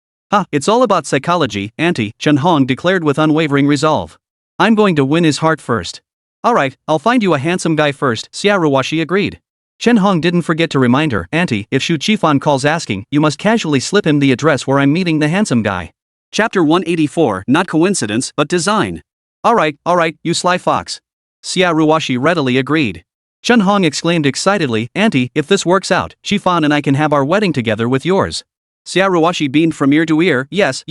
It's all about psychology, Auntie, Chen Hong declared with unwavering resolve. I'm going to win his heart first. Alright, I'll find you a handsome guy first, Xia Ruoxi agreed. Chen Hong didn't forget to remind her, Auntie, if Xu Qifan calls asking, you must casually slip him the address where I'm meeting the handsome guy. Chapter 184, not coincidence, but design. Alright, you sly fox. Xia Ruoxi readily agreed. Chen Hong exclaimed excitedly, Auntie, if this works out, Qifan and I can have our wedding together with yours. Xia Ruoxi beamed from ear to ear, yes.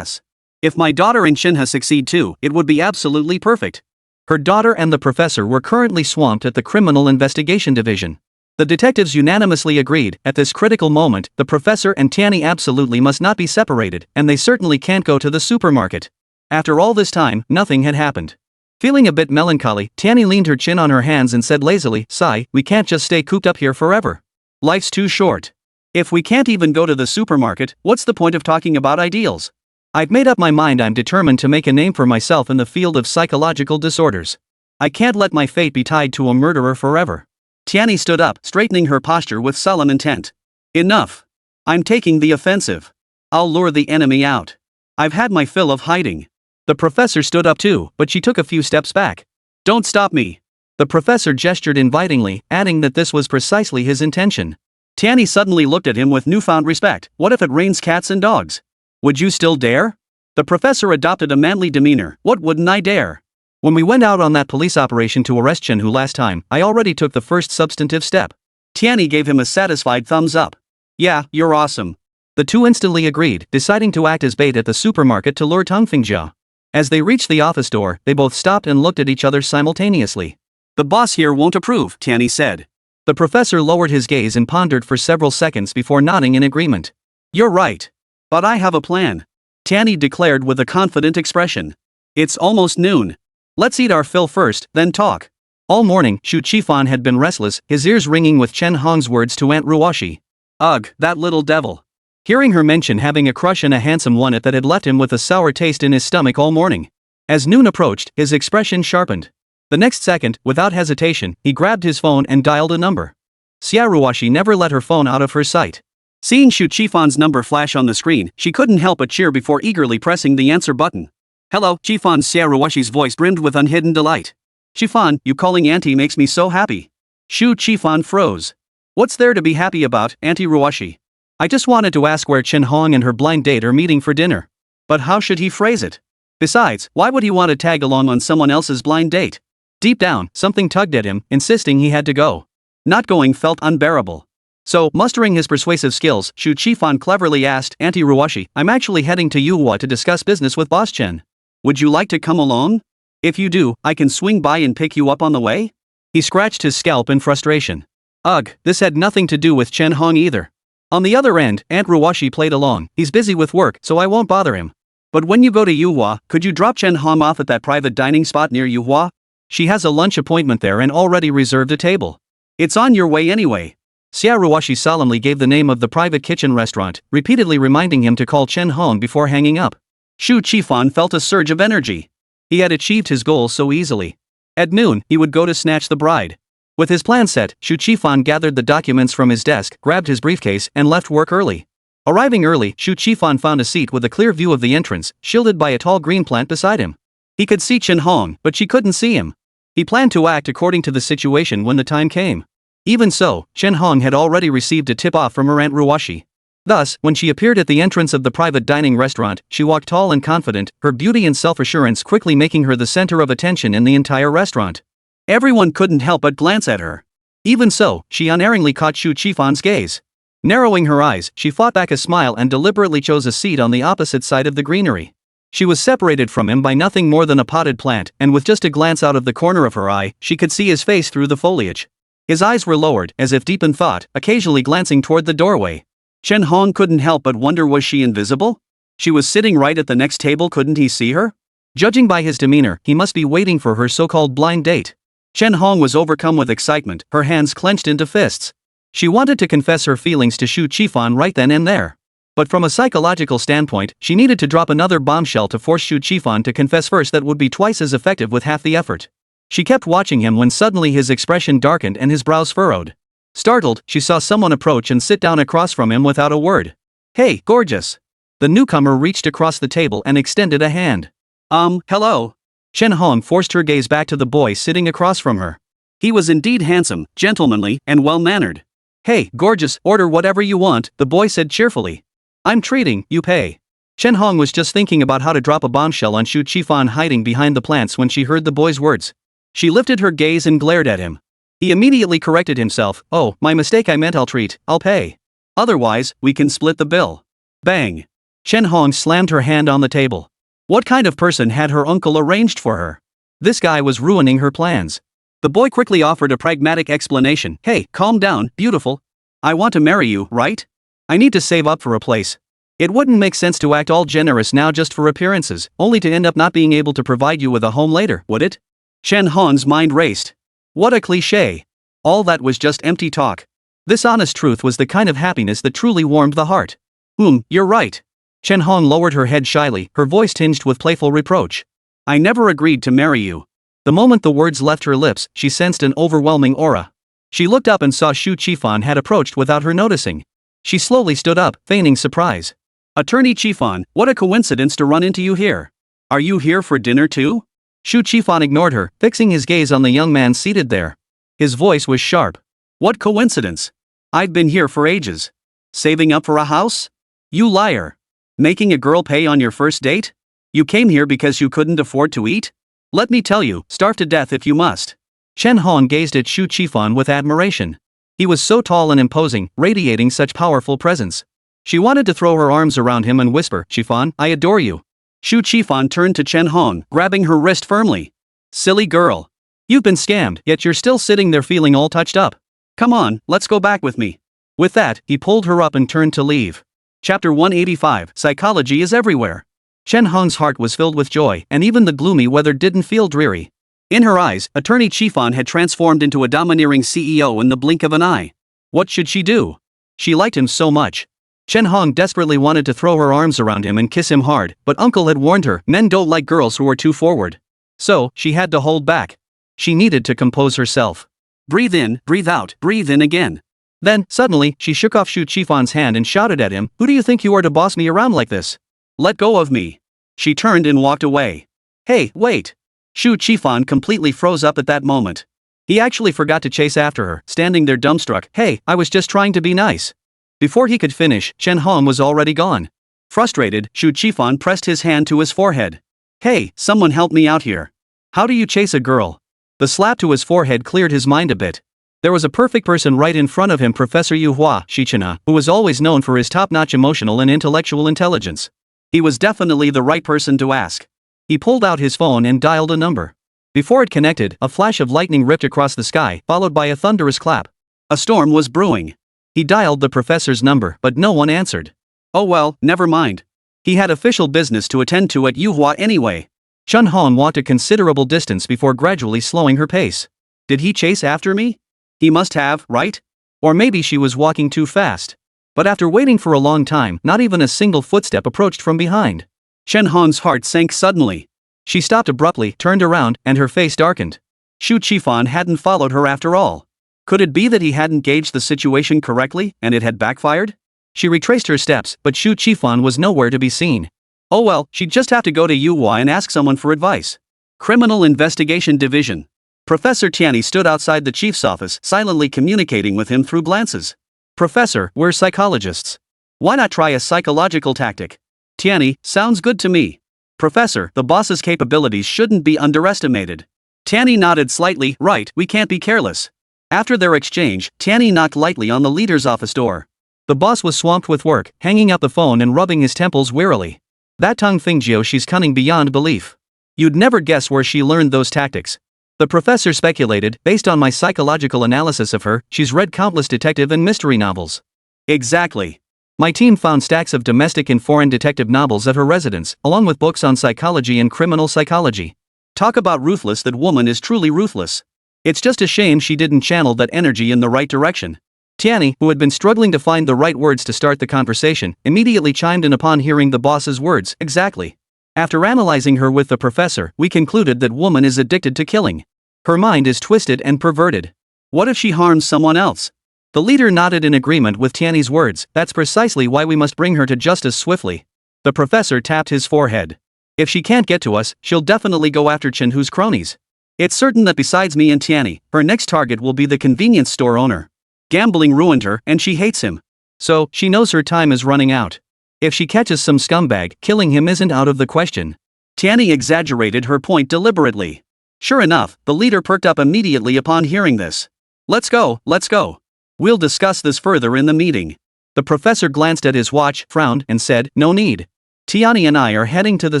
If my daughter and Chenhe succeed too, it would be absolutely perfect. Her daughter and the professor were currently swamped at the Criminal Investigation Division. The detectives unanimously agreed, at this critical moment, the professor and Tianyi absolutely must not be separated, and they certainly can't go to the supermarket. After all this time, nothing had happened. Feeling a bit melancholy, Tianyi leaned her chin on her hands and said lazily, Sigh, we can't just stay cooped up here forever. Life's too short. If we can't even go to the supermarket, what's the point of talking about ideals? I've made up my mind. I'm determined to make a name for myself in the field of psychological disorders. I can't let my fate be tied to a murderer forever. Tianyi stood up, straightening her posture with sullen intent. Enough. I'm taking the offensive. I'll lure the enemy out. I've had my fill of hiding. The professor stood up too, but she took a few steps back. Don't stop me. The professor gestured invitingly, adding that this was precisely his intention. Tianyi suddenly looked at him with newfound respect. What if it rains cats and dogs? Would you still dare? The professor adopted a manly demeanor. What wouldn't I dare? When we went out on that police operation to arrest Chenhe last time, I already took the first substantive step. Tianyi gave him a satisfied thumbs up. Yeah, you're awesome. The two instantly agreed, deciding to act as bait at the supermarket to lure Tang Fingjia. As they reached the office door, they both stopped and looked at each other simultaneously. The boss here won't approve, Tianyi said. The professor lowered his gaze and pondered for several seconds before nodding in agreement. You're right. But I have a plan. Tianyi declared with a confident expression. It's almost noon. Let's eat our fill first, then talk. All morning, Xu Qifan had been restless, his ears ringing with Chen Hong's words to Aunt Ruoshi. Ugh, that little devil. Hearing her mention having a crush on a handsome one that had left him with a sour taste in his stomach all morning. As noon approached, his expression sharpened. The next second, without hesitation, he grabbed his phone and dialed a number. Xia Ruoshi never let her phone out of her sight. Seeing Xu Qifan's number flash on the screen, she couldn't help but cheer before eagerly pressing the answer button. Hello, Qifan. Xia Ruoshi's voice brimmed with unhidden delight. Qifan, you calling Auntie makes me so happy. Xu Qifan froze. What's there to be happy about, Auntie Ruoshi? I just wanted to ask where Chen Hong and her blind date are meeting for dinner. But how should he phrase it? Besides, why would he want to tag along on someone else's blind date? Deep down, something tugged at him, insisting he had to go. Not going felt unbearable. So, mustering his persuasive skills, Xu Qifan cleverly asked, Auntie Ruoshi, I'm actually heading to Yuhua to discuss business with Boss Chen. Would you like to come along? If you do, I can swing by and pick you up on the way? He scratched his scalp in frustration. Ugh, this had nothing to do with Chen Hong either. On the other end, Aunt Ruoshi played along. He's busy with work, so I won't bother him. But when you go to Yuhua, could you drop Chen Hong off at that private dining spot near Yuhua? She has a lunch appointment there and already reserved a table. It's on your way anyway. Xia Ruoshi solemnly gave the name of the private kitchen restaurant, repeatedly reminding him to call Chen Hong before hanging up. Xu Qifan felt a surge of energy. He had achieved his goal so easily. At noon, he would go to snatch the bride. With his plan set, Xu Qifan gathered the documents from his desk, grabbed his briefcase, and left work early. Arriving early, Xu Qifan found a seat with a clear view of the entrance, shielded by a tall green plant beside him. He could see Chen Hong, but she couldn't see him. He planned to act according to the situation when the time came. Even so, Chen Hong had already received a tip-off from her Aunt Ruoshi. Thus, when she appeared at the entrance of the private dining restaurant, she walked tall and confident, her beauty and self-assurance quickly making her the center of attention in the entire restaurant. Everyone couldn't help but glance at her. Even so, she unerringly caught Xu Qifan's gaze. Narrowing her eyes, she fought back a smile and deliberately chose a seat on the opposite side of the greenery. She was separated from him by nothing more than a potted plant, and with just a glance out of the corner of her eye, she could see his face through the foliage. His eyes were lowered, as if deep in thought, occasionally glancing toward the doorway. Chen Hong couldn't help but wonder, was she invisible? She was sitting right at the next table, couldn't he see her? Judging by his demeanor, he must be waiting for her so-called blind date. Chen Hong was overcome with excitement, her hands clenched into fists. She wanted to confess her feelings to Xu Qifan right then and there. But from a psychological standpoint, she needed to drop another bombshell to force Xu Qifan to confess first that would be twice as effective with half the effort. She kept watching him when suddenly his expression darkened and his brows furrowed. Startled, she saw someone approach and sit down across from him without a word. Hey, gorgeous. The newcomer reached across the table and extended a hand. Hello. Chen Hong forced her gaze back to the boy sitting across from her. He was indeed handsome, gentlemanly, and well-mannered. Hey, gorgeous, order whatever you want, the boy said cheerfully. I'm treating, you pay. Chen Hong was just thinking about how to drop a bombshell on Xu Qifan hiding behind the plants when she heard the boy's words. She lifted her gaze and glared at him. He immediately corrected himself. Oh, my mistake, I meant I'll treat, I'll pay. Otherwise, we can split the bill. Bang. Chen Hong slammed her hand on the table. What kind of person had her uncle arranged for her? This guy was ruining her plans. The boy quickly offered a pragmatic explanation. Hey, calm down, beautiful. I want to marry you, right? I need to save up for a place. It wouldn't make sense to act all generous now just for appearances, only to end up not being able to provide you with a home later, would it? Chen Hong's mind raced. What a cliché. All that was just empty talk. This honest truth was the kind of happiness that truly warmed the heart. You're right. Chenhe lowered her head shyly, her voice tinged with playful reproach. I never agreed to marry you. The moment the words left her lips, she sensed an overwhelming aura. She looked up and saw Xu Qifan had approached without her noticing. She slowly stood up, feigning surprise. Attorney Qifan, what a coincidence to run into you here. Are you here for dinner too? Xu Qifan ignored her, fixing his gaze on the young man seated there. His voice was sharp. What coincidence? I've been here for ages. Saving up for a house? You liar. Making a girl pay on your first date? You came here because you couldn't afford to eat? Let me tell you, starve to death if you must. Chenhe gazed at Xu Qifan with admiration. He was so tall and imposing, radiating such powerful presence. She wanted to throw her arms around him and whisper, Qifan, I adore you. Xu Qifan turned to Chenhe, grabbing her wrist firmly. Silly girl. You've been scammed, yet you're still sitting there feeling all touched up. Come on, let's go back with me. With that, he pulled her up and turned to leave. Chapter 185, Psychology is Everywhere. Chenhe's heart was filled with joy, and even the gloomy weather didn't feel dreary. In her eyes, Attorney Qifan had transformed into a domineering CEO in the blink of an eye. What should she do? She liked him so much. Chenhe desperately wanted to throw her arms around him and kiss him hard, but Uncle had warned her, men don't like girls who are too forward. So, she had to hold back. She needed to compose herself. Breathe in, breathe out, breathe in again. Then, suddenly, she shook off Xu Qifan's hand and shouted at him, Who do you think you are to boss me around like this? Let go of me. She turned and walked away. Hey, wait. Xu Qifan completely froze up at that moment. He actually forgot to chase after her, standing there dumbstruck. Hey, I was just trying to be nice. Before he could finish, Chenhe was already gone. Frustrated, Xu Qifan pressed his hand to his forehead. Hey, someone help me out here. How do you chase a girl? The slap to his forehead cleared his mind a bit. There was a perfect person right in front of him, Professor Yuhua, Xi Chenhe, who was always known for his top-notch emotional and intellectual intelligence. He was definitely the right person to ask. He pulled out his phone and dialed a number. Before it connected, a flash of lightning ripped across the sky, followed by a thunderous clap. A storm was brewing. He dialed the professor's number, but no one answered. Oh well, never mind. He had official business to attend to at Yuhua anyway. Chenhe walked a considerable distance before gradually slowing her pace. Did he chase after me? He must have, right? Or maybe she was walking too fast. But after waiting for a long time, not even a single footstep approached from behind. Chenhe's heart sank suddenly. She stopped abruptly, turned around, and her face darkened. Xu Qifan hadn't followed her after all. Could it be that he hadn't gauged the situation correctly, and it had backfired? She retraced her steps, but Xu Qifan was nowhere to be seen. Oh well, she'd just have to go to Yuhua and ask someone for advice. Criminal Investigation Division. Professor Tianyi stood outside the chief's office, silently communicating with him through glances. Professor, we're psychologists. Why not try a psychological tactic? Tianyi, sounds good to me. Professor, the boss's capabilities shouldn't be underestimated. Tianyi nodded slightly. Right, we can't be careless. After their exchange, Tianyi knocked lightly on the leader's office door. The boss was swamped with work, hanging up the phone and rubbing his temples wearily. That Tang Fingjiu, she's cunning beyond belief. You'd never guess where she learned those tactics. The professor speculated, based on my psychological analysis of her, she's read countless detective and mystery novels. Exactly. My team found stacks of domestic and foreign detective novels at her residence, along with books on psychology and criminal psychology. Talk about ruthless, that woman is truly ruthless. It's just a shame she didn't channel that energy in the right direction. Tianyi, who had been struggling to find the right words to start the conversation, immediately chimed in upon hearing the boss's words. Exactly. After analyzing her with the professor, we concluded that woman is addicted to killing. Her mind is twisted and perverted. What if she harms someone else? The leader nodded in agreement with Tianyi's words. That's precisely why we must bring her to justice swiftly. The professor tapped his forehead. If she can't get to us, she'll definitely go after Chenhu's cronies. It's certain that besides me and Tianyi, her next target will be the convenience store owner. Gambling ruined her, and she hates him. So, she knows her time is running out. If she catches some scumbag, killing him isn't out of the question. Tianyi exaggerated her point deliberately. Sure enough, the leader perked up immediately upon hearing this. Let's go, let's go. We'll discuss this further in the meeting. The professor glanced at his watch, frowned, and said, No need. Tianyi and I are heading to the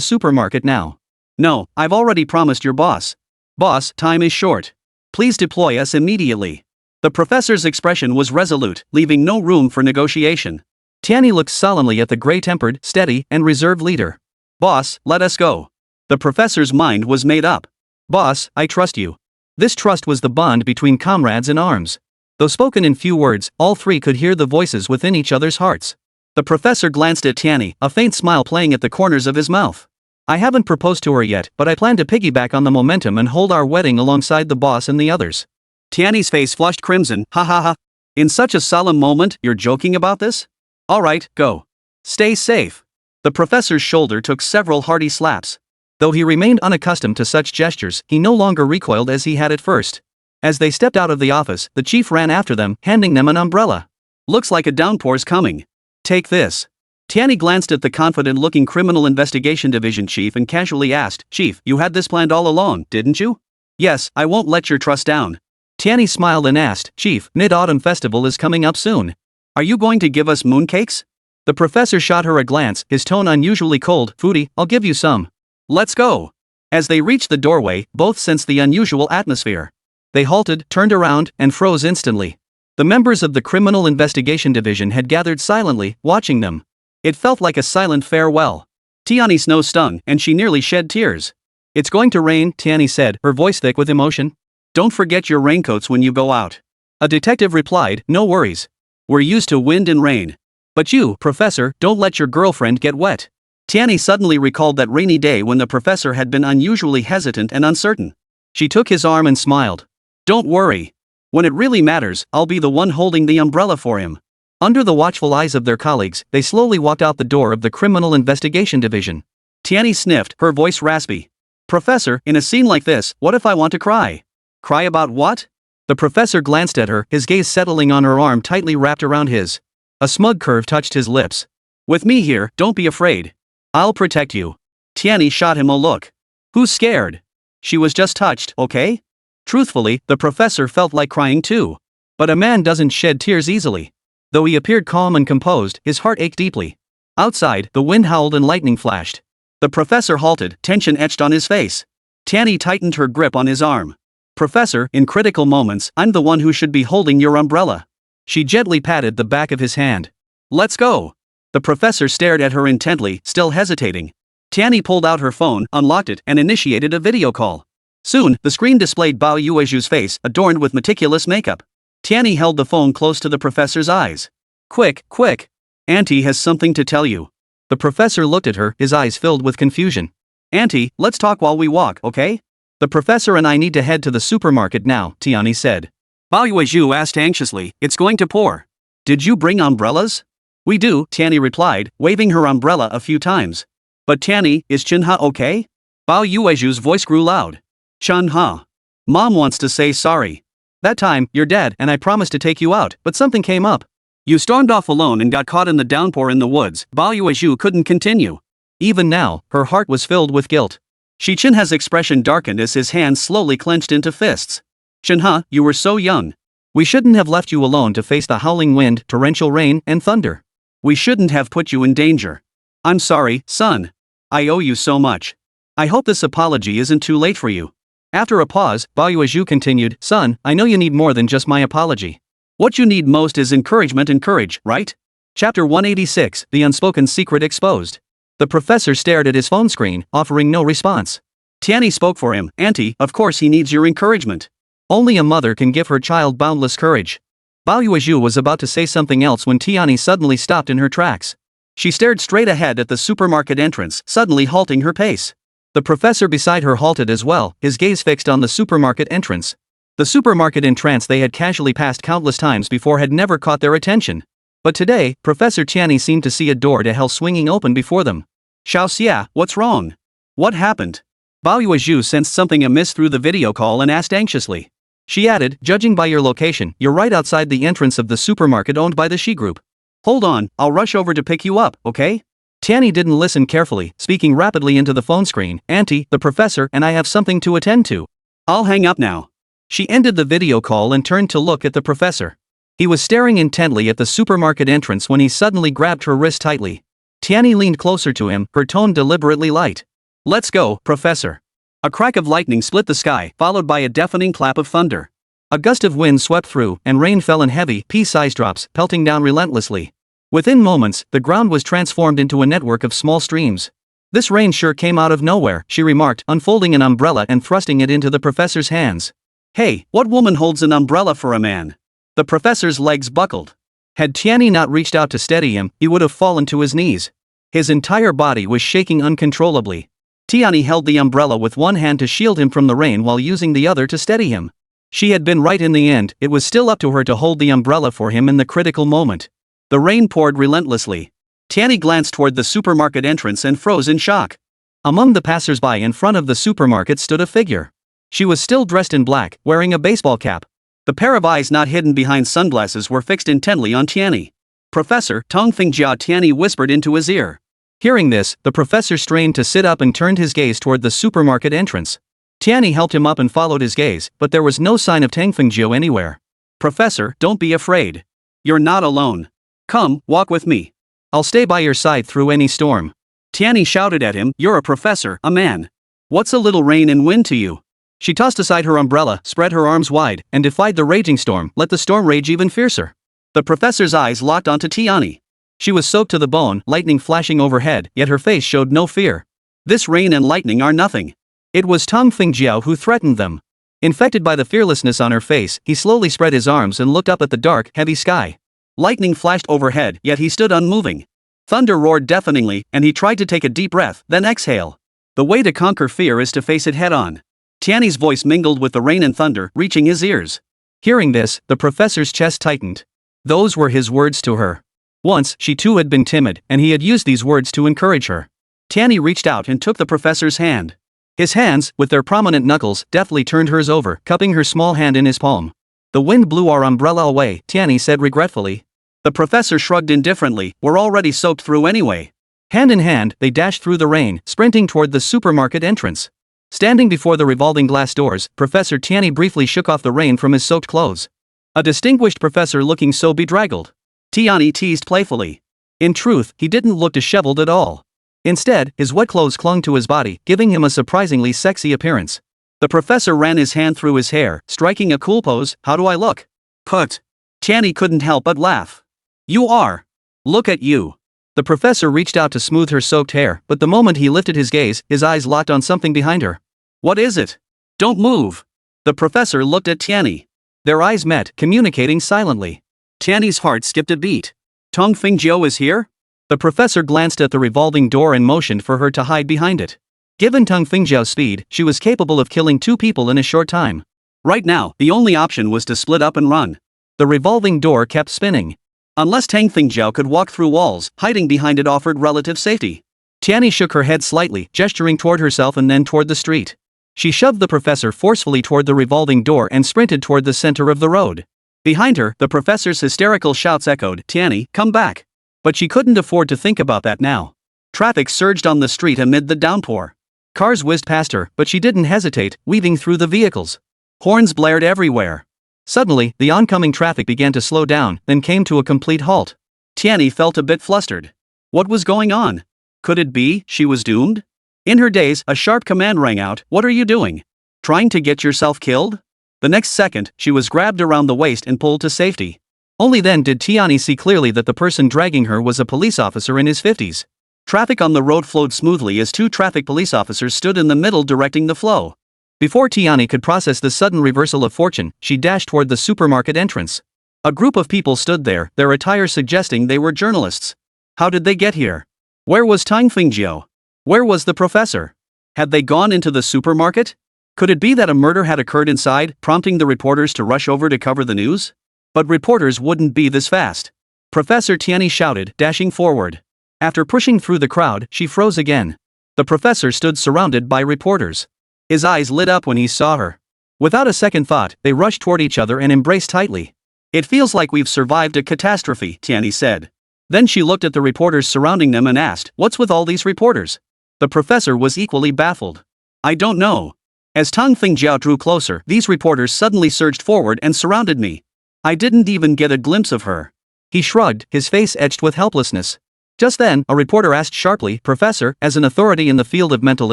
supermarket now. No, I've already promised your boss. Boss, time is short. Please deploy us immediately. The professor's expression was resolute, leaving no room for negotiation. Tianyi looked solemnly at the gray-tempered, steady, and reserved leader. Boss, let us go. The professor's mind was made up. Boss, I trust you. This trust was the bond between comrades in arms. Though spoken in few words, all three could hear the voices within each other's hearts. The professor glanced at Tianyi, a faint smile playing at the corners of his mouth. I haven't proposed to her yet, but I plan to piggyback on the momentum and hold our wedding alongside the boss and the others. Tianyi's face flushed crimson, ha ha ha. In such a solemn moment, you're joking about this? Alright, go. Stay safe. The professor's shoulder took several hearty slaps. Though he remained unaccustomed to such gestures, he no longer recoiled as he had at first. As they stepped out of the office, the chief ran after them, handing them an umbrella. Looks like a downpour's coming. Take this. Tianyi glanced at the confident-looking Criminal Investigation Division chief and casually asked, Chief, you had this planned all along, didn't you? Yes, I won't let your trust down. Tianyi smiled and asked, Chief, Mid-Autumn Festival is coming up soon. Are you going to give us mooncakes? The professor shot her a glance, his tone unusually cold. Foodie, I'll give you some. Let's go. As they reached the doorway, both sensed the unusual atmosphere. They halted, turned around, and froze instantly. The members of the Criminal Investigation Division had gathered silently, watching them. It felt like a silent farewell. Tianyi's nose stung, and she nearly shed tears. It's going to rain, Tianyi said, her voice thick with emotion. Don't forget your raincoats when you go out. A detective replied, no worries. We're used to wind and rain. But you, Professor, don't let your girlfriend get wet. Tianyi suddenly recalled that rainy day when the professor had been unusually hesitant and uncertain. She took his arm and smiled. Don't worry. When it really matters, I'll be the one holding the umbrella for him. Under the watchful eyes of their colleagues, they slowly walked out the door of the Criminal Investigation Division. Tianyi sniffed, her voice raspy. Professor, in a scene like this, what if I want to cry? Cry about what? The professor glanced at her, his gaze settling on her arm tightly wrapped around his. A smug curve touched his lips. With me here, don't be afraid. I'll protect you. Tianyi shot him a look. Who's scared? She was just touched, okay? Truthfully, the professor felt like crying too. But a man doesn't shed tears easily. Though he appeared calm and composed, his heart ached deeply. Outside, the wind howled and lightning flashed. The professor halted, tension etched on his face. Tianyi tightened her grip on his arm. Professor, in critical moments, I'm the one who should be holding your umbrella. She gently patted the back of his hand. Let's go. The professor stared at her intently, still hesitating. Tianyi pulled out her phone, unlocked it, and initiated a video call. Soon, the screen displayed Bao Yueju's face, adorned with meticulous makeup. Tianyi held the phone close to the professor's eyes. Quick, quick. Auntie has something to tell you. The professor looked at her, his eyes filled with confusion. Auntie, let's talk while we walk, okay? The professor and I need to head to the supermarket now, Tianyi said. Bao Yueju asked anxiously, it's going to pour. Did you bring umbrellas? We do, Tianyi replied, waving her umbrella a few times. But Tianyi, is Chenhe okay? Bao Yueju's voice grew loud. Chenhe. Mom wants to say sorry. That time, your dad and I promised to take you out, but something came up. You stormed off alone and got caught in the downpour in the woods. Bao Yueju couldn't continue. Even now, her heart was filled with guilt. Xi Chenhe's expression darkened as his hands slowly clenched into fists. Chenhe, you were so young. We shouldn't have left you alone to face the howling wind, torrential rain, and thunder. We shouldn't have put you in danger. I'm sorry, son. I owe you so much. I hope this apology isn't too late for you. After a pause, Bao Yueju continued, Son, I know you need more than just my apology. What you need most is encouragement and courage, right? Chapter 186, The Unspoken Secret Exposed. The professor stared at his phone screen, offering no response. Tianyi spoke for him, Auntie, of course he needs your encouragement. Only a mother can give her child boundless courage. Bao Yueju was about to say something else when Tianyi suddenly stopped in her tracks. She stared straight ahead at the supermarket entrance, suddenly halting her pace. The professor beside her halted as well, his gaze fixed on the supermarket entrance. The supermarket entrance they had casually passed countless times before had never caught their attention. But today, Professor Tianyi seemed to see a door to hell swinging open before them. Xiaoxia, what's wrong? What happened? Bao Yueju sensed something amiss through the video call and asked anxiously. She added, judging by your location, you're right outside the entrance of the supermarket owned by the Xi Group. Hold on, I'll rush over to pick you up, okay? Tianyi didn't listen carefully, speaking rapidly into the phone screen. Auntie, the professor and I have something to attend to. I'll hang up now. She ended the video call and turned to look at the professor. He was staring intently at the supermarket entrance when he suddenly grabbed her wrist tightly. Tianyi leaned closer to him, her tone deliberately light. Let's go, Professor. A crack of lightning split the sky, followed by a deafening clap of thunder. A gust of wind swept through, and rain fell in heavy, pea-sized drops, pelting down relentlessly. Within moments, the ground was transformed into a network of small streams. This rain sure came out of nowhere, she remarked, unfolding an umbrella and thrusting it into the professor's hands. Hey, what woman holds an umbrella for a man? The professor's legs buckled. Had Tianyi not reached out to steady him, he would have fallen to his knees. His entire body was shaking uncontrollably. Tianyi held the umbrella with one hand to shield him from the rain while using the other to steady him. She had been right in the end, it was still up to her to hold the umbrella for him in the critical moment. The rain poured relentlessly. Tianyi glanced toward the supermarket entrance and froze in shock. Among the passers-by in front of the supermarket stood a figure. She was still dressed in black, wearing a baseball cap. The pair of eyes not hidden behind sunglasses were fixed intently on Tianyi. "Professor," Tongfingjia, Tianyi whispered into his ear. Hearing this, the professor strained to sit up and turned his gaze toward the supermarket entrance. Tianyi helped him up and followed his gaze, but there was no sign of Tongfingjia anywhere. "Professor, don't be afraid. You're not alone. Come, walk with me. I'll stay by your side through any storm." Tianyi shouted at him, "You're a professor, a man. What's a little rain and wind to you?" She tossed aside her umbrella, spread her arms wide, and defied the raging storm, let the storm rage even fiercer. The professor's eyes locked onto Tianyi. She was soaked to the bone, lightning flashing overhead, yet her face showed no fear. This rain and lightning are nothing. It was Tongfingjia who threatened them. Infected by the fearlessness on her face, he slowly spread his arms and looked up at the dark, heavy sky. Lightning flashed overhead, yet he stood unmoving. Thunder roared deafeningly, and he tried to take a deep breath, then exhale. The way to conquer fear is to face it head-on. Tianyi's voice mingled with the rain and thunder, reaching his ears. Hearing this, the professor's chest tightened. Those were his words to her. Once, she too had been timid, and he had used these words to encourage her. Tianyi reached out and took the professor's hand. His hands, with their prominent knuckles, deftly turned hers over, cupping her small hand in his palm. "The wind blew our umbrella away," Tianyi said regretfully. The professor shrugged indifferently, "We're already soaked through anyway." Hand in hand, they dashed through the rain, sprinting toward the supermarket entrance. Standing before the revolving glass doors, Professor Tianyi briefly shook off the rain from his soaked clothes. A distinguished professor looking so bedraggled. Tianyi teased playfully. In truth, he didn't look disheveled at all. Instead, his wet clothes clung to his body, giving him a surprisingly sexy appearance. The professor ran his hand through his hair, striking a cool pose. "How do I look?" "Put." Tianyi couldn't help but laugh. "You are. Look at you." The professor reached out to smooth her soaked hair, but the moment he lifted his gaze, his eyes locked on something behind her. "What is it? Don't move." The professor looked at Tianyi. Their eyes met, communicating silently. Tianyi's heart skipped a beat. "Tongfingjia is here?" The professor glanced at the revolving door and motioned for her to hide behind it. Given Tongfingjia's speed, she was capable of killing 2 people in a short time. Right now, the only option was to split up and run. The revolving door kept spinning. Unless Tongfingjia could walk through walls, hiding behind it offered relative safety. Tianyi shook her head slightly, gesturing toward herself and then toward the street. She shoved the professor forcefully toward the revolving door and sprinted toward the center of the road. Behind her, the professor's hysterical shouts echoed, "Tianyi, come back!" But she couldn't afford to think about that now. Traffic surged on the street amid the downpour. Cars whizzed past her, but she didn't hesitate, weaving through the vehicles. Horns blared everywhere. Suddenly, the oncoming traffic began to slow down, then came to a complete halt. Tianyi felt a bit flustered. What was going on? Could it be she was doomed? In her daze, a sharp command rang out, "What are you doing? Trying to get yourself killed?" The next second, she was grabbed around the waist and pulled to safety. Only then did Tianyi see clearly that the person dragging her was a police officer in his 50s. Traffic on the road flowed smoothly as 2 traffic police officers stood in the middle directing the flow. Before Tianyi could process the sudden reversal of fortune, she dashed toward the supermarket entrance. A group of people stood there, their attire suggesting they were journalists. How did they get here? Where was Tongfingjia? Where was the professor? Had they gone into the supermarket? Could it be that a murder had occurred inside, prompting the reporters to rush over to cover the news? But reporters wouldn't be this fast. Professor Tianyi shouted, dashing forward. After pushing through the crowd, she froze again. The professor stood surrounded by reporters. His eyes lit up when he saw her. Without a second thought, they rushed toward each other and embraced tightly. "It feels like we've survived a catastrophe," Tianyi said. Then she looked at the reporters surrounding them and asked, "What's with all these reporters?" The professor was equally baffled. "I don't know." As Tongfingjia drew closer, these reporters suddenly surged forward and surrounded me. I didn't even get a glimpse of her. He shrugged, his face etched with helplessness. Just then, a reporter asked sharply, "Professor, as an authority in the field of mental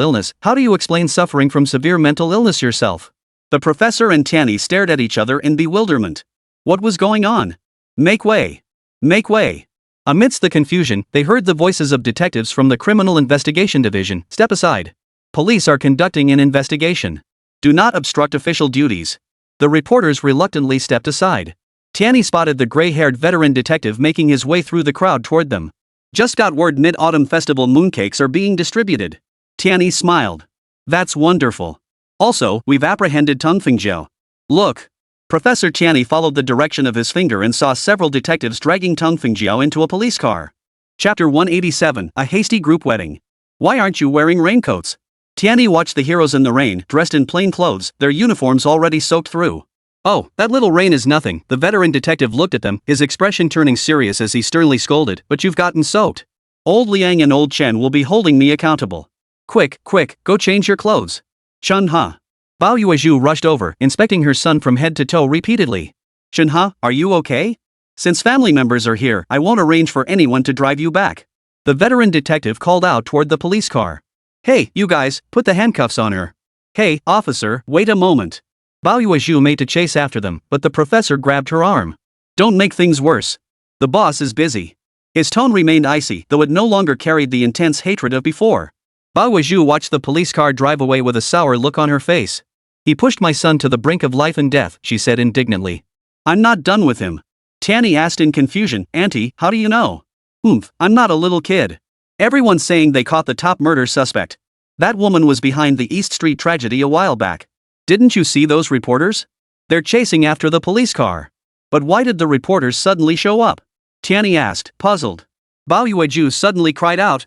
illness, how do you explain suffering from severe mental illness yourself?" The professor and Tianyi stared at each other in bewilderment. What was going on? "Make way! Make way!" Amidst the confusion, they heard the voices of detectives from the Criminal Investigation Division. "Step aside. Police are conducting an investigation. Do not obstruct official duties." The reporters reluctantly stepped aside. Tianyi spotted the gray-haired veteran detective making his way through the crowd toward them. Just got word Mid-Autumn Festival mooncakes are being distributed. Tianyi smiled. That's wonderful. Also, we've apprehended Tung Fingzhou. Look. Professor Tianyi followed the direction of his finger and saw several detectives dragging Tung Fingzhou into a police car. Chapter 187, A Hasty Group Wedding. Why aren't you wearing raincoats? Tianyi watched the heroes in the rain, dressed in plain clothes, their uniforms already soaked through. Oh, that little rain is nothing, the veteran detective looked at them, his expression turning serious as he sternly scolded, but you've gotten soaked. Old Liang and old Chen will be holding me accountable. Quick, go change your clothes. Chenhe. Bao Yuezhu rushed over, inspecting her son from head to toe repeatedly. Chenhe, are you okay? Since family members are here, I won't arrange for anyone to drive you back. The veteran detective called out toward the police car. Hey, you guys, put the handcuffs on her. Hey, officer, wait a moment. Bao Yuezhu made to chase after them, but the professor grabbed her arm. Don't make things worse. The boss is busy. His tone remained icy, though it no longer carried the intense hatred of before. Bao Yuezhu watched the police car drive away with a sour look on her face. He pushed my son to the brink of life and death, she said indignantly. I'm not done with him. Tianyi asked in confusion, Auntie, how do you know? I'm not a little kid. Everyone's saying they caught the top murder suspect. That woman was behind the East Street tragedy a while back. Didn't you see those reporters? They're chasing after the police car. But why did the reporters suddenly show up? Tianyi asked, puzzled. Bao Yuezhu suddenly cried out,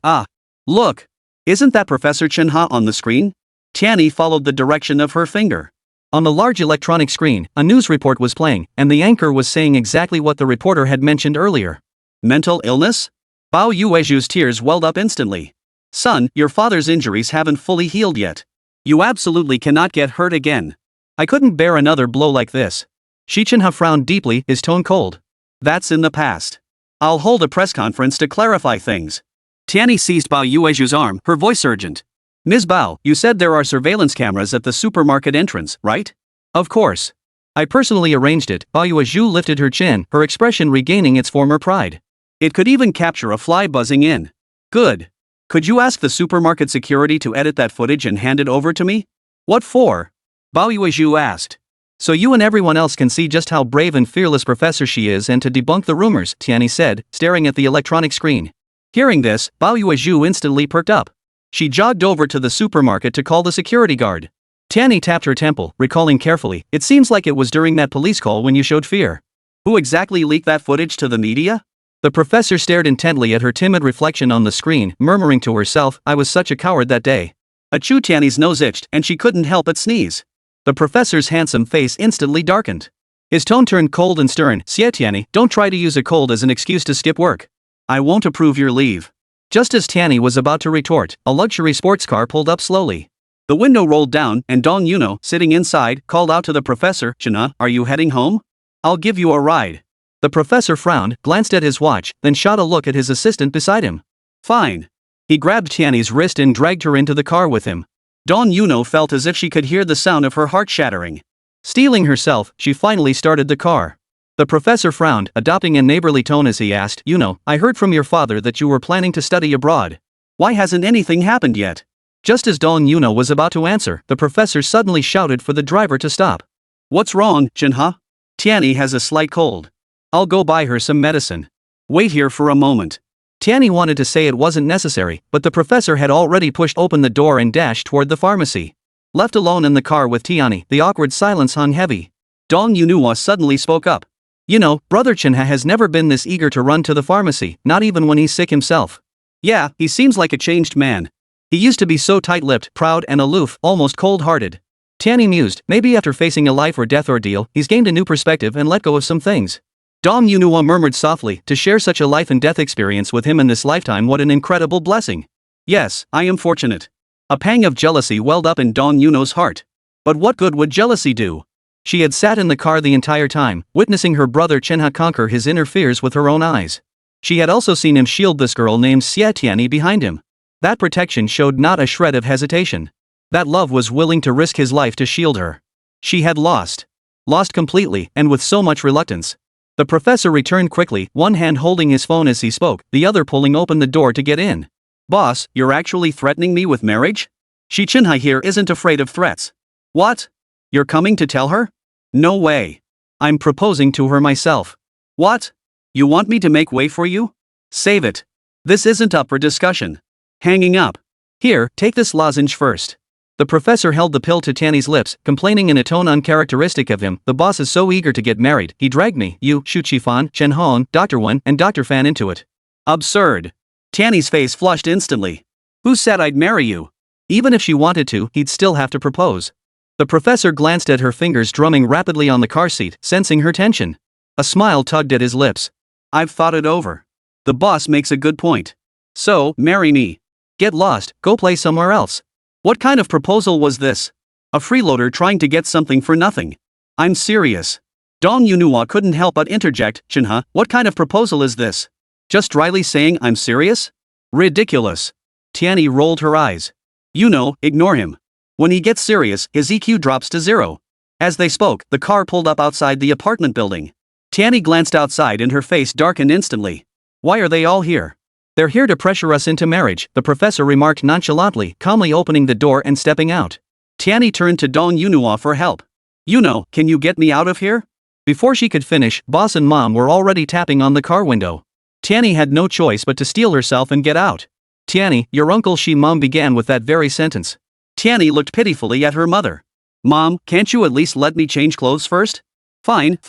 look! Isn't that Professor Chenhe on the screen? Tianyi followed the direction of her finger. On the large electronic screen, a news report was playing, and the anchor was saying exactly what the reporter had mentioned earlier. Mental illness? Bao Yuezhu's tears welled up instantly. Son, your father's injuries haven't fully healed yet. You absolutely cannot get hurt again. I couldn't bear another blow like this. Xi Chenhe frowned deeply, his tone cold. That's in the past. I'll hold a press conference to clarify things. Tianyi seized Bao Yuezhu's arm, her voice urgent. Ms. Bao, you said there are surveillance cameras at the supermarket entrance, right? Of course. I personally arranged it. Bao Yuezhu lifted her chin, her expression regaining its former pride. It could even capture a fly buzzing in. Good. Could you ask the supermarket security to edit that footage and hand it over to me? What for? Bao Yuezhu asked. So you and everyone else can see just how brave and fearless Professor Xi is and to debunk the rumors, Tianyi said, staring at the electronic screen. Hearing this, Bao Yuezhu instantly perked up. She jogged over to the supermarket to call the security guard. Tianyi tapped her temple, recalling carefully, it seems like it was during that police call when you showed fear. Who exactly leaked that footage to the media? The professor stared intently at her timid reflection on the screen, murmuring to herself, I was such a coward that day. Achoo, Tianyi's nose itched, and she couldn't help but sneeze. The professor's handsome face instantly darkened. His tone turned cold and stern. Xie Tianyi, don't try to use a cold as an excuse to skip work. I won't approve your leave. Just as Tianyi was about to retort, a luxury sports car pulled up slowly. The window rolled down, and Dong Yuno, sitting inside, called out to the professor, Chenhe, are you heading home? I'll give you a ride. The professor frowned, glanced at his watch, then shot a look at his assistant beside him. Fine. He grabbed Tianyi's wrist and dragged her into the car with him. Dong Yuno felt as if she could hear the sound of her heart shattering. Steeling herself, she finally started the car. The professor frowned, adopting a neighborly tone as he asked, I heard from your father that you were planning to study abroad. Why hasn't anything happened yet? Just as Dong Yuno was about to answer, the professor suddenly shouted for the driver to stop. What's wrong, Chenhe? Tianyi has a slight cold. I'll go buy her some medicine. Wait here for a moment. Tianyi wanted to say it wasn't necessary, but the professor had already pushed open the door and dashed toward the pharmacy. Left alone in the car with Tianyi, the awkward silence hung heavy. Dong Yuno suddenly spoke up. Brother Chenhe has never been this eager to run to the pharmacy, not even when he's sick himself. Yeah, he seems like a changed man. He used to be so tight-lipped, proud and aloof, almost cold-hearted. Tianyi mused, maybe after facing a life or death ordeal, he's gained a new perspective and let go of some things. Dong Yuno murmured softly, to share such a life and death experience with him in this lifetime, what an incredible blessing. Yes, I am fortunate. A pang of jealousy welled up in Dong Yuno's heart. But what good would jealousy do? She had sat in the car the entire time, witnessing her brother Chenhe conquer his inner fears with her own eyes. She had also seen him shield this girl named Xie Tianyi behind him. That protection showed not a shred of hesitation. That love was willing to risk his life to shield her. She had lost. Lost completely, and with so much reluctance. The professor returned quickly, one hand holding his phone as he spoke, the other pulling open the door to get in. Boss, you're actually threatening me with marriage? Xi Chenhe here isn't afraid of threats. What? You're coming to tell her? No way. I'm proposing to her myself. What? You want me to make way for you? Save it. This isn't up for discussion. Hanging up. Here, take this lozenge first. The professor held the pill to Tianyi's lips, complaining in a tone uncharacteristic of him. The boss is so eager to get married, he dragged me, you, Shu Qifan, Chen Hong, Dr. Wen, and Dr. Fan into it. Absurd. Tianyi's face flushed instantly. Who said I'd marry you? Even if she wanted to, he'd still have to propose. The professor glanced at her fingers drumming rapidly on the car seat, sensing her tension. A smile tugged at his lips. I've thought it over. The boss makes a good point. So, marry me. Get lost, go play somewhere else. What kind of proposal was this? A freeloader trying to get something for nothing. I'm serious. Dong Yunhua couldn't help but interject, Chenhe, what kind of proposal is this? Just dryly saying I'm serious? Ridiculous. Tianyi rolled her eyes. You know, ignore him. When he gets serious, his EQ drops to 0. As they spoke, the car pulled up outside the apartment building. Tianyi glanced outside and her face darkened instantly. Why are they all here? They're here to pressure us into marriage, the professor remarked nonchalantly, calmly opening the door and stepping out. Tianyi turned to Dong Yunhua for help. You know, can you get me out of here? Before she could finish, boss and mom were already tapping on the car window. Tianyi had no choice but to steel herself and get out. Tianyi, your uncle Xi mom began with that very sentence. Tianyi looked pitifully at her mother. Mom, can't you at least let me change clothes first? Fine.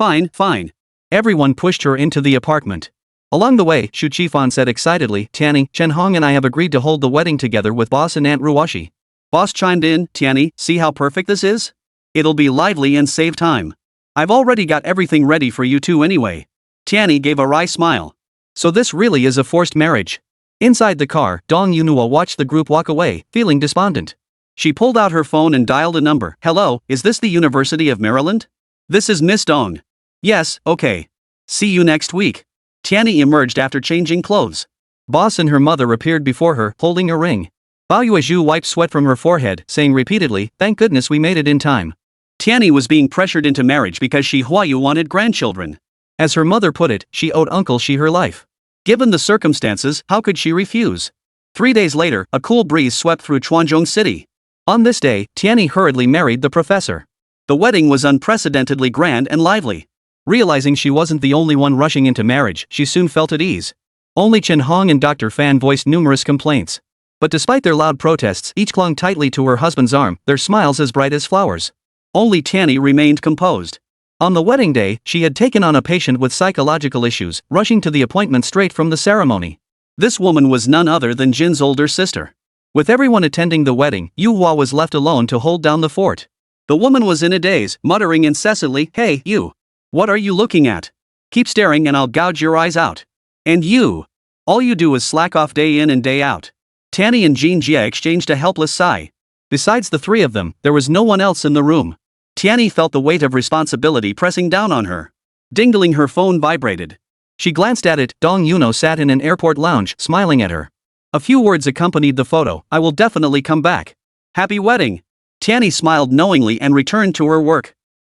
Everyone pushed her into the apartment. Along the way, Shu Qifan said excitedly, Tianyi, Chen Hong and I have agreed to hold the wedding together with boss and Aunt Ruoshi. Boss chimed in, Tianyi, see how perfect this is? It'll be lively and save time. I've already got everything ready for you two anyway. Tianyi gave a wry smile. So this really is a forced marriage. Inside the car, Dong Yunhua watched the group walk away, feeling despondent. She pulled out her phone and dialed a number. Hello, is this the University of Maryland? This is Miss Dong. Yes, okay. See you next week. Tianyi emerged after changing clothes. Boss and her mother appeared before her, holding a ring. Bao Yuezhu wiped sweat from her forehead, saying repeatedly, thank goodness we made it in time. Tianyi was being pressured into marriage because she Huayu wanted grandchildren. As her mother put it, she owed Uncle Xi her life. Given the circumstances, how could she refuse? 3 days later, a cool breeze swept through Chuanzhong City. On this day, Tianyi hurriedly married the professor. The wedding was unprecedentedly grand and lively. Realizing she wasn't the only one rushing into marriage, she soon felt at ease. Only Chen Hong and Dr. Fan voiced numerous complaints. But despite their loud protests, each clung tightly to her husband's arm, their smiles as bright as flowers. Only Tianyi remained composed. On the wedding day, she had taken on a patient with psychological issues, rushing to the appointment straight from the ceremony. This woman was none other than Jin's older sister. With everyone attending the wedding, Yuhua was left alone to hold down the fort. The woman was in a daze, muttering incessantly, Hey, you! What are you looking at? Keep staring and I'll gouge your eyes out. And you! All you do is slack off day in and day out. Tianyi and Jin Jie exchanged a helpless sigh. Besides the three of them, there was no one else in the room. Tianyi felt the weight of responsibility pressing down on her. Dingling, her phone vibrated. She glanced at it. Dong Yuno sat in an airport lounge, smiling at her. A few words accompanied the photo. I will definitely come back. Happy wedding! Tianyi smiled knowingly and returned to her work.